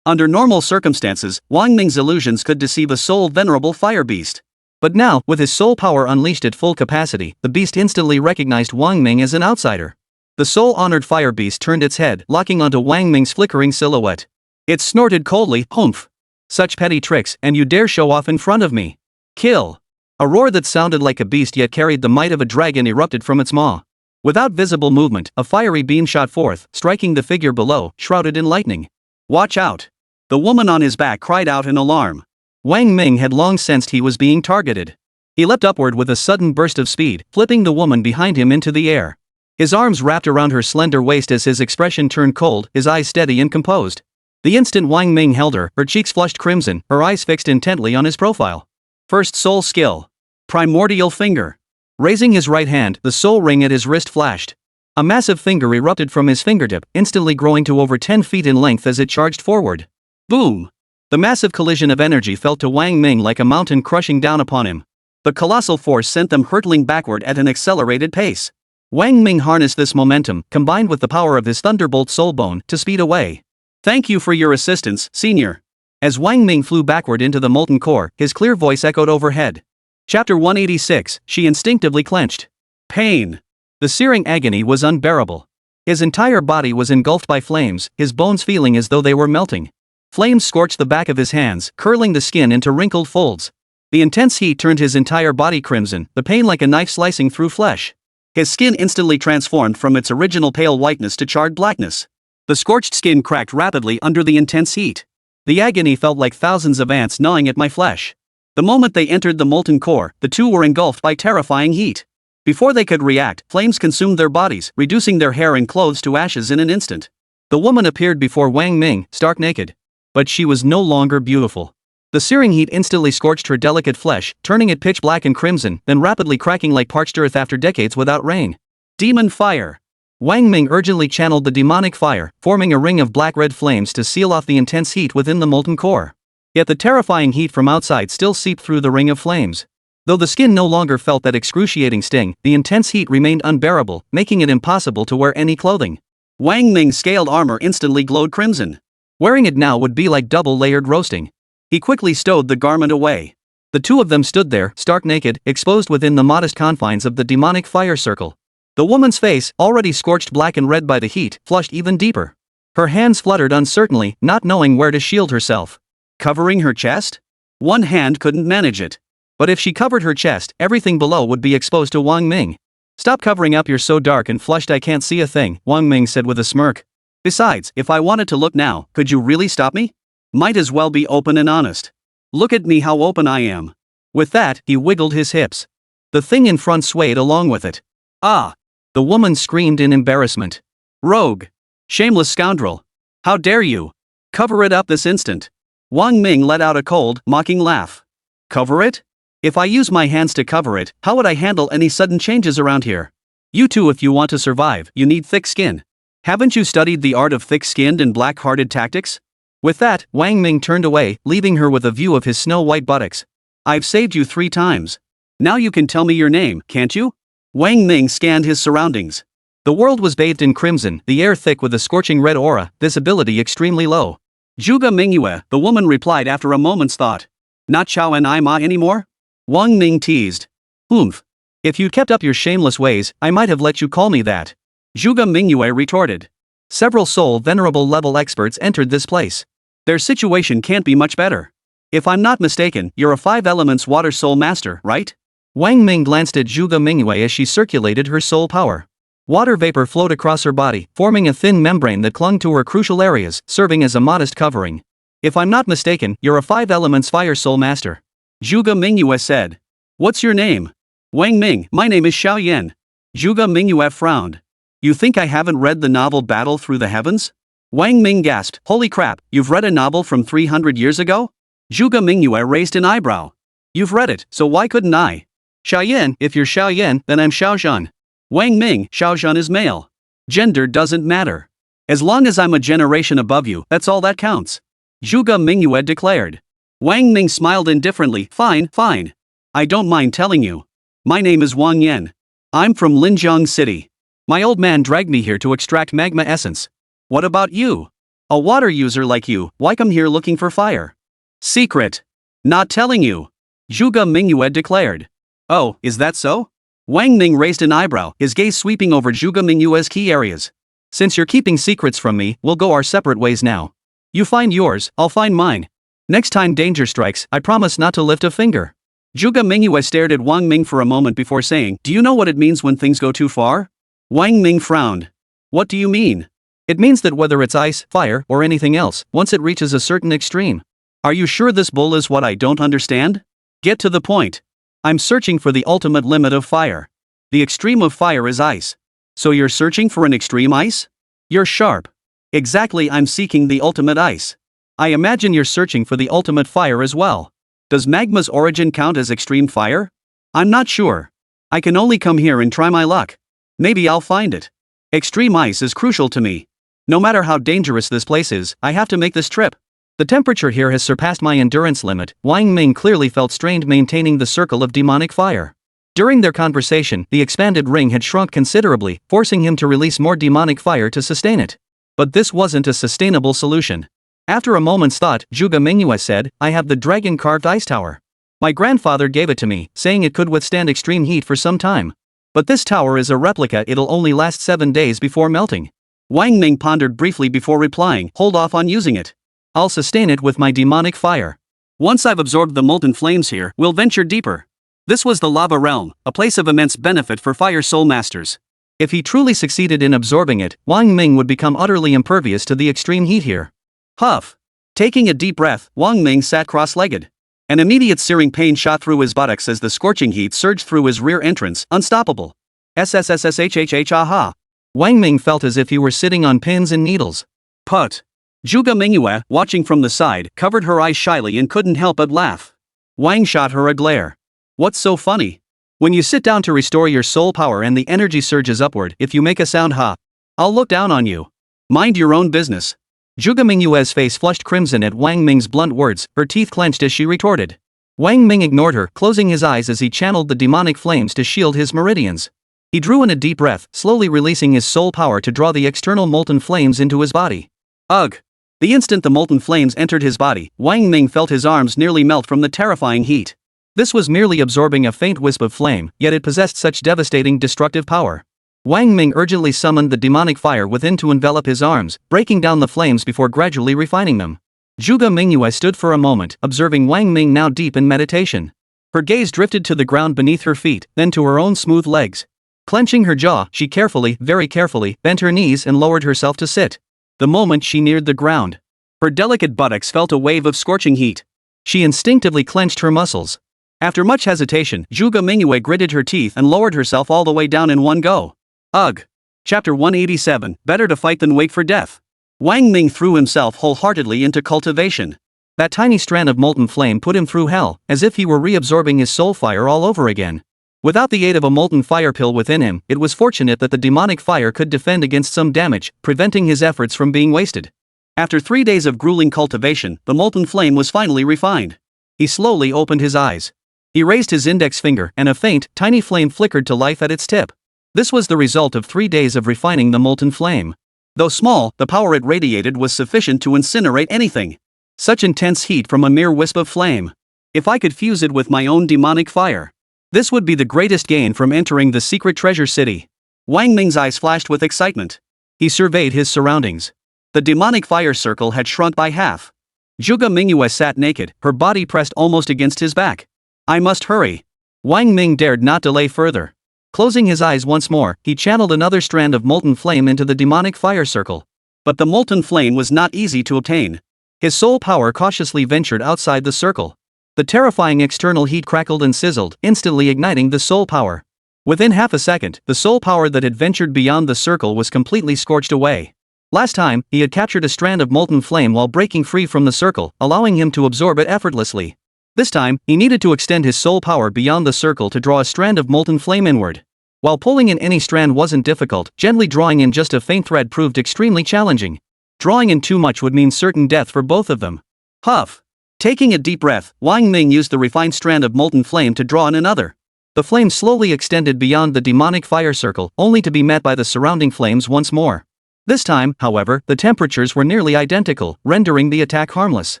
Under normal circumstances, Wang Ming's illusions could deceive a soul venerable fire beast. But now, with his soul power unleashed at full capacity, the beast instantly recognized Wang Ming as an outsider. The soul-honored fire beast turned its head, locking onto Wang Ming's flickering silhouette. It snorted coldly, humph. Such petty tricks, and you dare show off in front of me. Kill. A roar that sounded like a beast yet carried the might of a dragon erupted from its maw. Without visible movement, a fiery beam shot forth, striking the figure below, shrouded in lightning. Watch out. The woman on his back cried out in alarm. Wang Ming had long sensed he was being targeted. He leapt upward with a sudden burst of speed, flipping the woman behind him into the air. His arms wrapped around her slender waist as his expression turned cold, his eyes steady and composed. The instant Wang Ming held her cheeks flushed crimson, her eyes fixed intently on his profile. First soul skill. Primordial finger. Raising his right hand, the soul ring at his wrist flashed. A massive finger erupted from his fingertip, instantly growing to over 10 feet in length as it charged forward. Boom! The massive collision of energy felt to Wang Ming like a mountain crushing down upon him. The colossal force sent them hurtling backward at an accelerated pace. Wang Ming harnessed this momentum, combined with the power of his thunderbolt soulbone, to speed away. Thank you for your assistance, senior. As Wang Ming flew backward into the molten core, his clear voice echoed overhead. Chapter 186, she instinctively clenched. Pain. The searing agony was unbearable. His entire body was engulfed by flames, his bones feeling as though they were melting. Flames scorched the back of his hands, curling the skin into wrinkled folds. The intense heat turned his entire body crimson, the pain like a knife slicing through flesh. His skin instantly transformed from its original pale whiteness to charred blackness. The scorched skin cracked rapidly under the intense heat. The agony felt like thousands of ants gnawing at my flesh. The moment they entered the molten core, the two were engulfed by terrifying heat. Before they could react, flames consumed their bodies, reducing their hair and clothes to ashes in an instant. The woman appeared before Wang Ming, stark naked. But she was no longer beautiful. The searing heat instantly scorched her delicate flesh, turning it pitch black and crimson, then rapidly cracking like parched earth after decades without rain. Demon fire. Wang Ming urgently channeled the demonic fire, forming a ring of black-red flames to seal off the intense heat within the molten core. Yet the terrifying heat from outside still seeped through the ring of flames. Though the skin no longer felt that excruciating sting, the intense heat remained unbearable, making it impossible to wear any clothing. Wang Ming's scaled armor instantly glowed crimson. Wearing it now would be like double-layered roasting. He quickly stowed the garment away. The two of them stood there, stark naked, exposed within the modest confines of the demonic fire circle. The woman's face, already scorched black and red by the heat, flushed even deeper. Her hands fluttered uncertainly, not knowing where to shield herself. Covering her chest? One hand couldn't manage it. But if she covered her chest, everything below would be exposed to Wang Ming. "Stop covering up, you're so dark and flushed I can't see a thing," Wang Ming said with a smirk. "Besides, if I wanted to look now, could you really stop me? Might as well be open and honest. Look at me how open I am." With that, he wiggled his hips. The thing in front swayed along with it. "Ah!" The woman screamed in embarrassment. "Rogue! Shameless scoundrel! How dare you! Cover it up this instant!" Wang Ming let out a cold, mocking laugh. "Cover it? If I use my hands to cover it, how would I handle any sudden changes around here? You too, if you want to survive, you need thick skin. Haven't you studied the art of thick-skinned and black-hearted tactics?" With that, Wang Ming turned away, leaving her with a view of his snow-white buttocks. "I've saved you 3 times. Now you can tell me your name, can't you?" Wang Ming scanned his surroundings. The world was bathed in crimson, the air thick with a scorching red aura, visibility extremely low. "Zhuge Mingyue," the woman replied after a moment's thought. "Not Chao and I Ma anymore?" Wang Ming teased. "Oomph. If you'd kept up your shameless ways, I might have let you call me that," Zhuge Mingyue retorted. Several Soul Venerable level experts entered this place. Their situation can't be much better. "If I'm not mistaken, you're a 5 elements water soul master, right?" Wang Ming glanced at Zhuge Mingyue as she circulated her soul power. Water vapor flowed across her body, forming a thin membrane that clung to her crucial areas, serving as a modest covering. "If I'm not mistaken, you're a 5 elements fire soul master," Zhuge Mingyue said. "What's your name?" "Wang Ming, my name is Xiao Yan." Zhuge Mingyue frowned. "You think I haven't read the novel Battle Through the Heavens?" Wang Ming gasped. "Holy crap, you've read a novel from 300 years ago?" Zhuge Mingyue raised an eyebrow. "You've read it, so why couldn't I?" "Xiao Yan, if you're Xiao Yan, then I'm Xiao Zhan." Wang Ming, Xiao Zhan is male. Gender doesn't matter. As long as I'm a generation above you, that's all that counts, Zhuge Mingyue declared. Wang Ming smiled indifferently. Fine, fine. I don't mind telling you. My name is Wang Yan. I'm from Linjiang City. My old man dragged me here to extract magma essence. What about you? A water user like you, why come here looking for fire? Secret. Not telling you, Zhuge Mingyue declared. Oh, is that so? Wang Ming raised an eyebrow, his gaze sweeping over Zhuge Mingyue's key areas. Since you're keeping secrets from me, we'll go our separate ways now. You find yours, I'll find mine. Next time danger strikes, I promise not to lift a finger. Zhuge Mingyue stared at Wang Ming for a moment before saying, Do you know what it means when things go too far? Wang Ming frowned. What do you mean? It means that whether it's ice, fire, or anything else, once it reaches a certain extreme. Are you sure this bull is what I don't understand? Get to the point. I'm searching for the ultimate limit of fire. The extreme of fire is ice. So you're searching for an extreme ice? You're sharp. Exactly, I'm seeking the ultimate ice. I imagine you're searching for the ultimate fire as well. Does magma's origin count as extreme fire? I'm not sure. I can only come here and try my luck. Maybe I'll find it. Extreme ice is crucial to me. No matter how dangerous this place is, I have to make this trip. The temperature here has surpassed my endurance limit. Wang Ming clearly felt strained maintaining the circle of demonic fire. During their conversation, the expanded ring had shrunk considerably, forcing him to release more demonic fire to sustain it. But this wasn't a sustainable solution. After a moment's thought, Zhuge Mingyue said, I have the dragon-carved ice tower. My grandfather gave it to me, saying it could withstand extreme heat for some time. But this tower is a replica, it'll only last 7 days before melting. Wang Ming pondered briefly before replying, hold off on using it. I'll sustain it with my demonic fire. Once I've absorbed the molten flames here, we'll venture deeper. This was the lava realm, a place of immense benefit for fire soul masters. If he truly succeeded in absorbing it, Wang Ming would become utterly impervious to the extreme heat here. Huff. Taking a deep breath, Wang Ming sat cross-legged. An immediate searing pain shot through his buttocks as the scorching heat surged through his rear entrance, unstoppable. SSSSHHH aha. Wang Ming felt as if he were sitting on pins and needles. Put. Zhuge Mingyue, watching from the side, covered her eyes shyly and couldn't help but laugh. Wang shot her a glare. What's so funny? When you sit down to restore your soul power and the energy surges upward, if you make a sound ha, I'll look down on you. Mind your own business. Zhuge Mingyue's face flushed crimson at Wang Ming's blunt words, her teeth clenched as she retorted. Wang Ming ignored her, closing his eyes as he channeled the demonic flames to shield his meridians. He drew in a deep breath, slowly releasing his soul power to draw the external molten flames into his body. Ugh! The instant the molten flames entered his body, Wang Ming felt his arms nearly melt from the terrifying heat. This was merely absorbing a faint wisp of flame, yet it possessed such devastating destructive power. Wang Ming urgently summoned the demonic fire within to envelop his arms, breaking down the flames before gradually refining them. Zhuge Mingyue stood for a moment, observing Wang Ming now deep in meditation. Her gaze drifted to the ground beneath her feet, then to her own smooth legs. Clenching her jaw, she carefully, very carefully, bent her knees and lowered herself to sit. The moment she neared the ground, her delicate buttocks felt a wave of scorching heat. She instinctively clenched her muscles. After much hesitation, Zhuge Mingyue gritted her teeth and lowered herself all the way down in one go. Ugh. Chapter 187, Better to Fight Than Wait for Death. Wang Ming threw himself wholeheartedly into cultivation. That tiny strand of molten flame put him through hell, as if he were reabsorbing his soul fire all over again. Without the aid of a molten fire pill within him, it was fortunate that the demonic fire could defend against some damage, preventing his efforts from being wasted. After 3 days of grueling cultivation, the molten flame was finally refined. He slowly opened his eyes. He raised his index finger, and a faint, tiny flame flickered to life at its tip. This was the result of 3 days of refining the molten flame. Though small, the power it radiated was sufficient to incinerate anything. Such intense heat from a mere wisp of flame. If I could fuse it with my own demonic fire, this would be the greatest gain from entering the secret treasure city. Wang Ming's eyes flashed with excitement. He surveyed his surroundings. The demonic fire circle had shrunk by half. Zhuge Mingyue sat naked, her body pressed almost against his back. I must hurry. Wang Ming dared not delay further. Closing his eyes once more, he channeled another strand of molten flame into the demonic fire circle. But the molten flame was not easy to obtain. His soul power cautiously ventured outside the circle. The terrifying external heat crackled and sizzled, instantly igniting the soul power. Within half a second, the soul power that had ventured beyond the circle was completely scorched away. Last time, he had captured a strand of molten flame while breaking free from the circle, allowing him to absorb it effortlessly. This time, he needed to extend his soul power beyond the circle to draw a strand of molten flame inward. While pulling in any strand wasn't difficult, gently drawing in just a faint thread proved extremely challenging. Drawing in too much would mean certain death for both of them. Huff! Taking a deep breath, Wang Ming used the refined strand of molten flame to draw in another. The flame slowly extended beyond the demonic fire circle, only to be met by the surrounding flames once more. This time, however, the temperatures were nearly identical, rendering the attack harmless.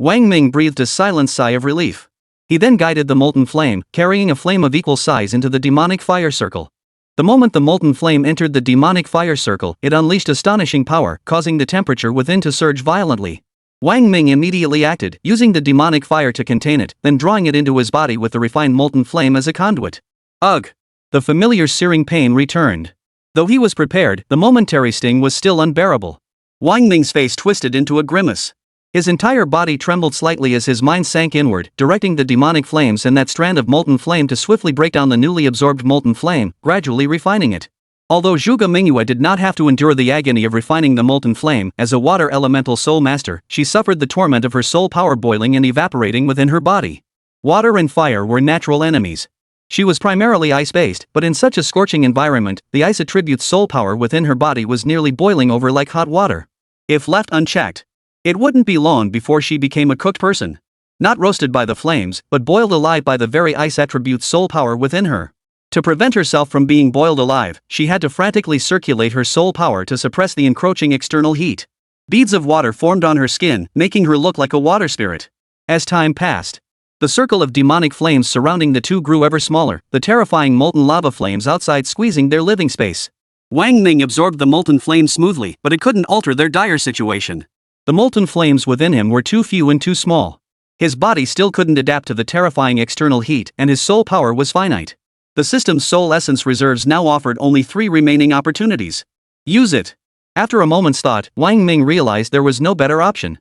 Wang Ming breathed a silent sigh of relief. He then guided the molten flame, carrying a flame of equal size into the demonic fire circle. The moment the molten flame entered the demonic fire circle, it unleashed astonishing power, causing the temperature within to surge violently. Wang Ming immediately acted, using the demonic fire to contain it, then drawing it into his body with the refined molten flame as a conduit. Ugh! The familiar searing pain returned. Though he was prepared, the momentary sting was still unbearable. Wang Ming's face twisted into a grimace. His entire body trembled slightly as his mind sank inward, directing the demonic flames and that strand of molten flame to swiftly break down the newly absorbed molten flame, gradually refining it. Although Zhuge Mingyue did not have to endure the agony of refining the molten flame, as a water elemental soul master, she suffered the torment of her soul power boiling and evaporating within her body. Water and fire were natural enemies. She was primarily ice-based, but in such a scorching environment, the ice attribute's soul power within her body was nearly boiling over like hot water. If left unchecked, it wouldn't be long before she became a cooked person. Not roasted by the flames, but boiled alive by the very ice attribute's soul power within her. To prevent herself from being boiled alive, she had to frantically circulate her soul power to suppress the encroaching external heat. Beads of water formed on her skin, making her look like a water spirit. As time passed, the circle of demonic flames surrounding the two grew ever smaller, the terrifying molten lava flames outside squeezing their living space. Wang Ming absorbed the molten flames smoothly, but it couldn't alter their dire situation. The molten flames within him were too few and too small. His body still couldn't adapt to the terrifying external heat, and his soul power was finite. The system's soul essence reserves now offered only 3 remaining opportunities. Use it. After a moment's thought, Wang Ming realized there was no better option.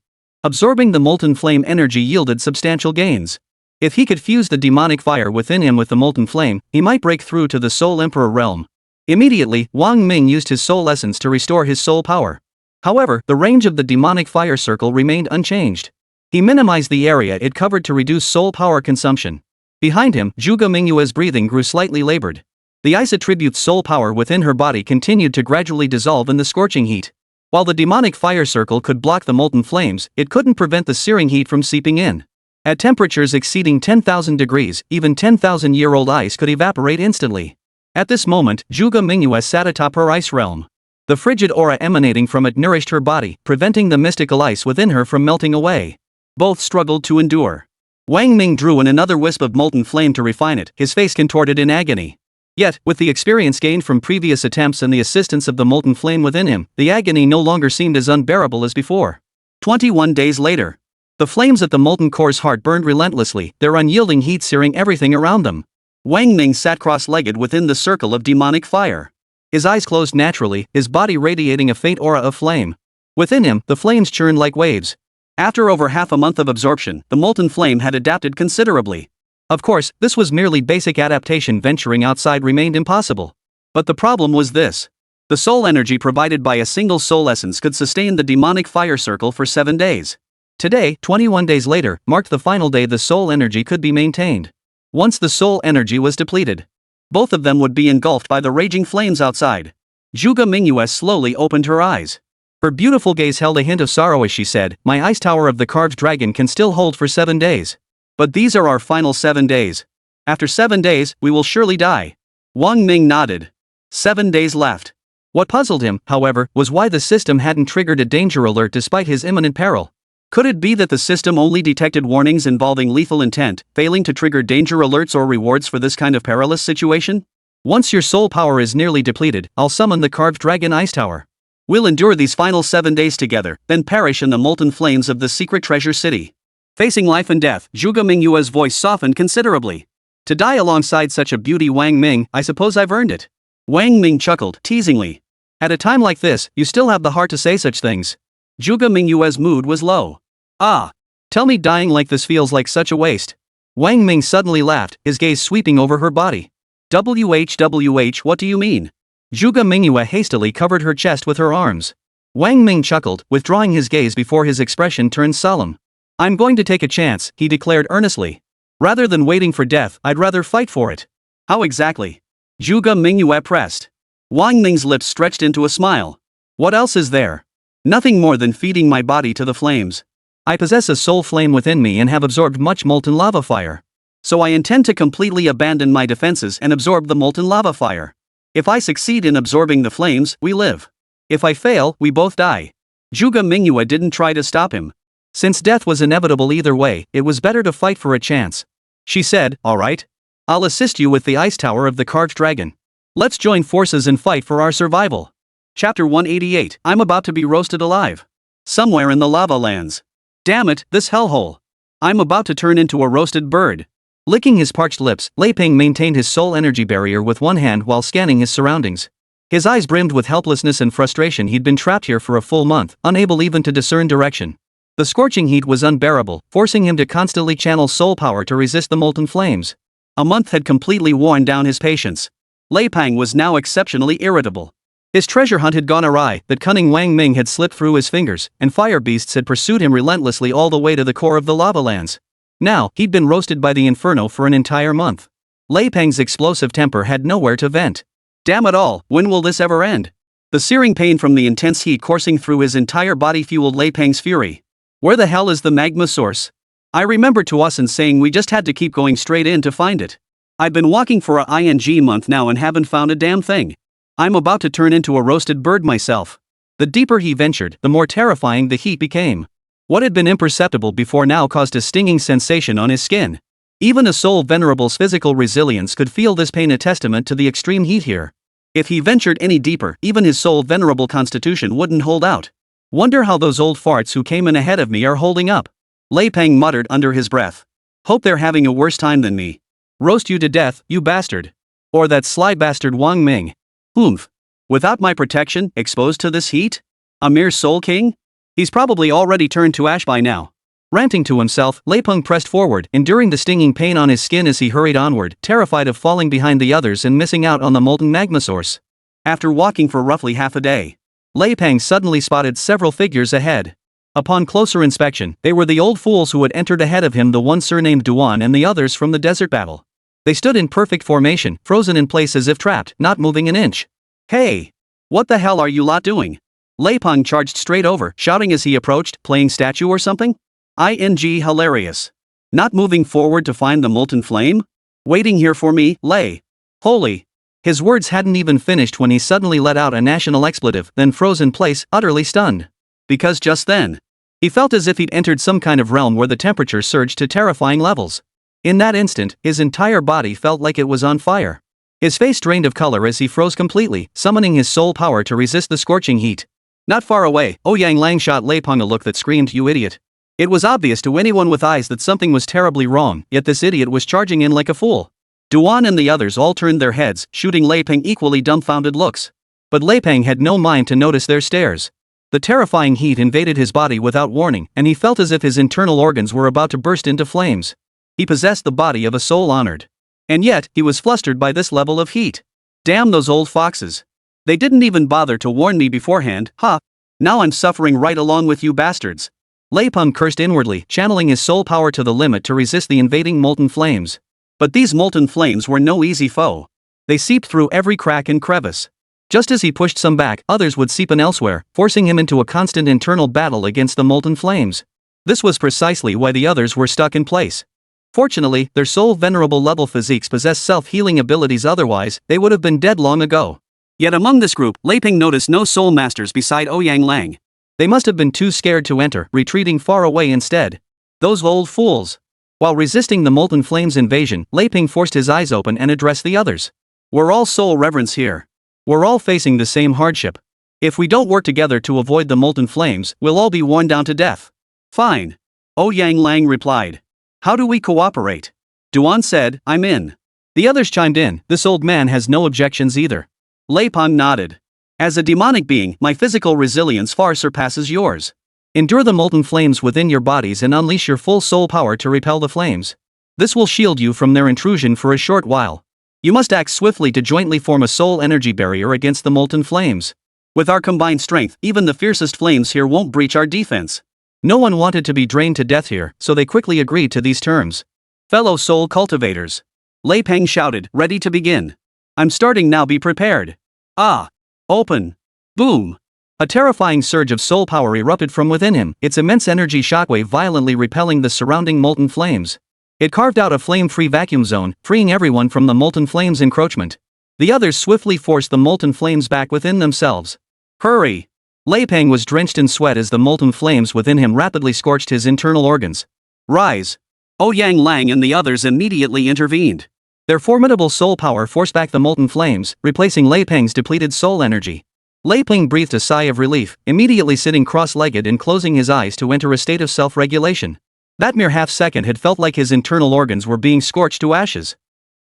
Absorbing the molten flame energy yielded substantial gains. If he could fuse the demonic fire within him with the molten flame, he might break through to the Soul Emperor realm. Immediately, Wang Ming used his soul essence to restore his soul power. However, the range of the demonic fire circle remained unchanged. He minimized the area it covered to reduce soul power consumption. Behind him, Zhuge Mingyue's breathing grew slightly labored. The ice attribute's soul power within her body continued to gradually dissolve in the scorching heat. While the demonic fire circle could block the molten flames, it couldn't prevent the searing heat from seeping in. At temperatures exceeding 10,000 degrees, even 10,000-year-old ice could evaporate instantly. At this moment, Zhuge Mingyue sat atop her ice realm. The frigid aura emanating from it nourished her body, preventing the mystical ice within her from melting away. Both struggled to endure. Wang Ming drew in another wisp of molten flame to refine it, his face contorted in agony. Yet, with the experience gained from previous attempts and the assistance of the molten flame within him, the agony no longer seemed as unbearable as before. 21 days later. The flames at the molten core's heart burned relentlessly, their unyielding heat searing everything around them. Wang Ming sat cross-legged within the circle of demonic fire. His eyes closed naturally, his body radiating a faint aura of flame. Within him, the flames churned like waves. After over half a month of absorption, the molten flame had adapted considerably. Of course, this was merely basic adaptation. Venturing outside remained impossible. But the problem was this. The soul energy provided by a single soul essence could sustain the demonic fire circle for 7 days. Today, 21 days later, marked the final day the soul energy could be maintained. Once the soul energy was depleted, both of them would be engulfed by the raging flames outside. Zhuge Mingyue slowly opened her eyes. Her beautiful gaze held a hint of sorrow as she said, "My ice tower of the carved dragon can still hold for 7 days. But these are our final 7 days. After 7 days, we will surely die." Wang Ming nodded. 7 days left. What puzzled him, however, was why the system hadn't triggered a danger alert despite his imminent peril. Could it be that the system only detected warnings involving lethal intent, failing to trigger danger alerts or rewards for this kind of perilous situation? Once your soul power is nearly depleted, I'll summon the carved dragon ice tower. We'll endure these final 7 days together, then perish in the molten flames of the secret treasure city. Facing life and death, Zhuge Mingyue's voice softened considerably. To die alongside such a beauty, Wang Ming, I suppose I've earned it. Wang Ming chuckled, teasingly. At a time like this, you still have the heart to say such things. Zhuge Mingyue's mood was low. Ah. Tell me dying like this feels like such a waste. Wang Ming suddenly laughed, his gaze sweeping over her body. WH, what do you mean? Zhuge Mingyue hastily covered her chest with her arms. Wang Ming chuckled, withdrawing his gaze before his expression turned solemn. I'm going to take a chance, he declared earnestly. Rather than waiting for death, I'd rather fight for it. How exactly? Zhuge Mingyue pressed. Wang Ming's lips stretched into a smile. What else is there? Nothing more than feeding my body to the flames. I possess a soul flame within me and have absorbed much molten lava fire. So I intend to completely abandon my defenses and absorb the molten lava fire. If I succeed in absorbing the flames, we live. If I fail, we both die. Zhuge Mingyue didn't try to stop him. Since death was inevitable either way, it was better to fight for a chance. She said, all right. I'll assist you with the ice tower of the carved dragon. Let's join forces and fight for our survival. Chapter 188, I'm about to be roasted alive. Somewhere in the lava lands. Damn it, this hellhole. I'm about to turn into a roasted bird. Licking his parched lips, Lei Peng maintained his soul energy barrier with one hand while scanning his surroundings. His eyes brimmed with helplessness and frustration. He'd been trapped here for a full month, unable even to discern direction. The scorching heat was unbearable, forcing him to constantly channel soul power to resist the molten flames. A month had completely worn down his patience. Lei Peng was now exceptionally irritable. His treasure hunt had gone awry, that cunning Wang Ming had slipped through his fingers, and fire beasts had pursued him relentlessly all the way to the core of the lava lands. Now, he'd been roasted by the inferno for an entire month. Lei Peng's explosive temper had nowhere to vent. Damn it all, when will this ever end? The searing pain from the intense heat coursing through his entire body fueled Lei Peng's fury. Where the hell is the magma source? I remember Tuasen saying we just had to keep going straight in to find it. I've been walking for a ing month now and haven't found a damn thing. I'm about to turn into a roasted bird myself. The deeper he ventured, the more terrifying the heat became. What had been imperceptible before now caused a stinging sensation on his skin. Even a soul venerable's physical resilience could feel this pain, a testament to the extreme heat here. If he ventured any deeper, even his soul venerable constitution wouldn't hold out. Wonder how those old farts who came in ahead of me are holding up. Lei Peng muttered under his breath. Hope they're having a worse time than me. Roast you to death, you bastard. Or that sly bastard Wang Ming. Oomph. Without my protection, exposed to this heat? A mere soul king? He's probably already turned to ash by now. Ranting to himself, Lei Peng pressed forward, enduring the stinging pain on his skin as he hurried onward, terrified of falling behind the others and missing out on the molten magma source. After walking for roughly half a day, Lei Peng suddenly spotted several figures ahead. Upon closer inspection, they were the old fools who had entered ahead of him, the one surnamed Duan and the others from the desert battle. They stood in perfect formation, frozen in place as if trapped, not moving an inch. "Hey! What the hell are you lot doing?" Lei Peng charged straight over, shouting as he approached, "Playing statue or something? Hilarious. Not moving forward to find the molten flame? Waiting here for me, Lei. Holy." His words hadn't even finished when he suddenly let out a national expletive, then froze in place, utterly stunned. Because just then, he felt as if he'd entered some kind of realm where the temperature surged to terrifying levels. In that instant, his entire body felt like it was on fire. His face drained of color as he froze completely, summoning his soul power to resist the scorching heat. Not far away, Ouyang Lang shot Lei Peng a look that screamed, "You idiot." It was obvious to anyone with eyes that something was terribly wrong, yet this idiot was charging in like a fool. Duan and the others all turned their heads, shooting Lei Peng equally dumbfounded looks. But Lei Peng had no mind to notice their stares. The terrifying heat invaded his body without warning, and he felt as if his internal organs were about to burst into flames. He possessed the body of a soul honored. And yet, he was flustered by this level of heat. Damn those old foxes. They didn't even bother to warn me beforehand, huh? Now I'm suffering right along with you bastards. Lei Peng cursed inwardly, channeling his soul power to the limit to resist the invading molten flames. But these molten flames were no easy foe. They seeped through every crack and crevice. Just as he pushed some back, others would seep in elsewhere, forcing him into a constant internal battle against the molten flames. This was precisely why the others were stuck in place. Fortunately, their soul venerable level physiques possessed self-healing abilities, otherwise, they would have been dead long ago. Yet among this group, Lei Peng noticed no soul masters beside Ouyang Lang. They must have been too scared to enter, retreating far away instead. Those old fools. While resisting the molten flames invasion, Lei Peng forced his eyes open and addressed the others. "We're all soul reverence here. We're all facing the same hardship. If we don't work together to avoid the molten flames, we'll all be worn down to death." "Fine." Ouyang Lang replied. "How do we cooperate?" Duan said, "I'm in." The others chimed in, "This old man has no objections either." Lei Peng nodded. "As a demonic being, my physical resilience far surpasses yours. Endure the molten flames within your bodies and unleash your full soul power to repel the flames. This will shield you from their intrusion for a short while. You must act swiftly to jointly form a soul energy barrier against the molten flames. With our combined strength, even the fiercest flames here won't breach our defense." No one wanted to be drained to death here, so they quickly agreed to these terms. "Fellow soul cultivators," Lei Peng shouted, ready to begin. "I'm starting now, be prepared. Ah! Open!" Boom! A terrifying surge of soul power erupted from within him, its immense energy shockwave violently repelling the surrounding molten flames. It carved out a flame-free vacuum zone, freeing everyone from the molten flames' encroachment. The others swiftly forced the molten flames back within themselves. "Hurry!" Lei Peng was drenched in sweat as the molten flames within him rapidly scorched his internal organs. "Rise!" Ouyang Lang and the others immediately intervened. Their formidable soul power forced back the molten flames, replacing Lei Peng's depleted soul energy. Lei Peng breathed a sigh of relief, immediately sitting cross-legged and closing his eyes to enter a state of self-regulation. That mere half-second had felt like his internal organs were being scorched to ashes.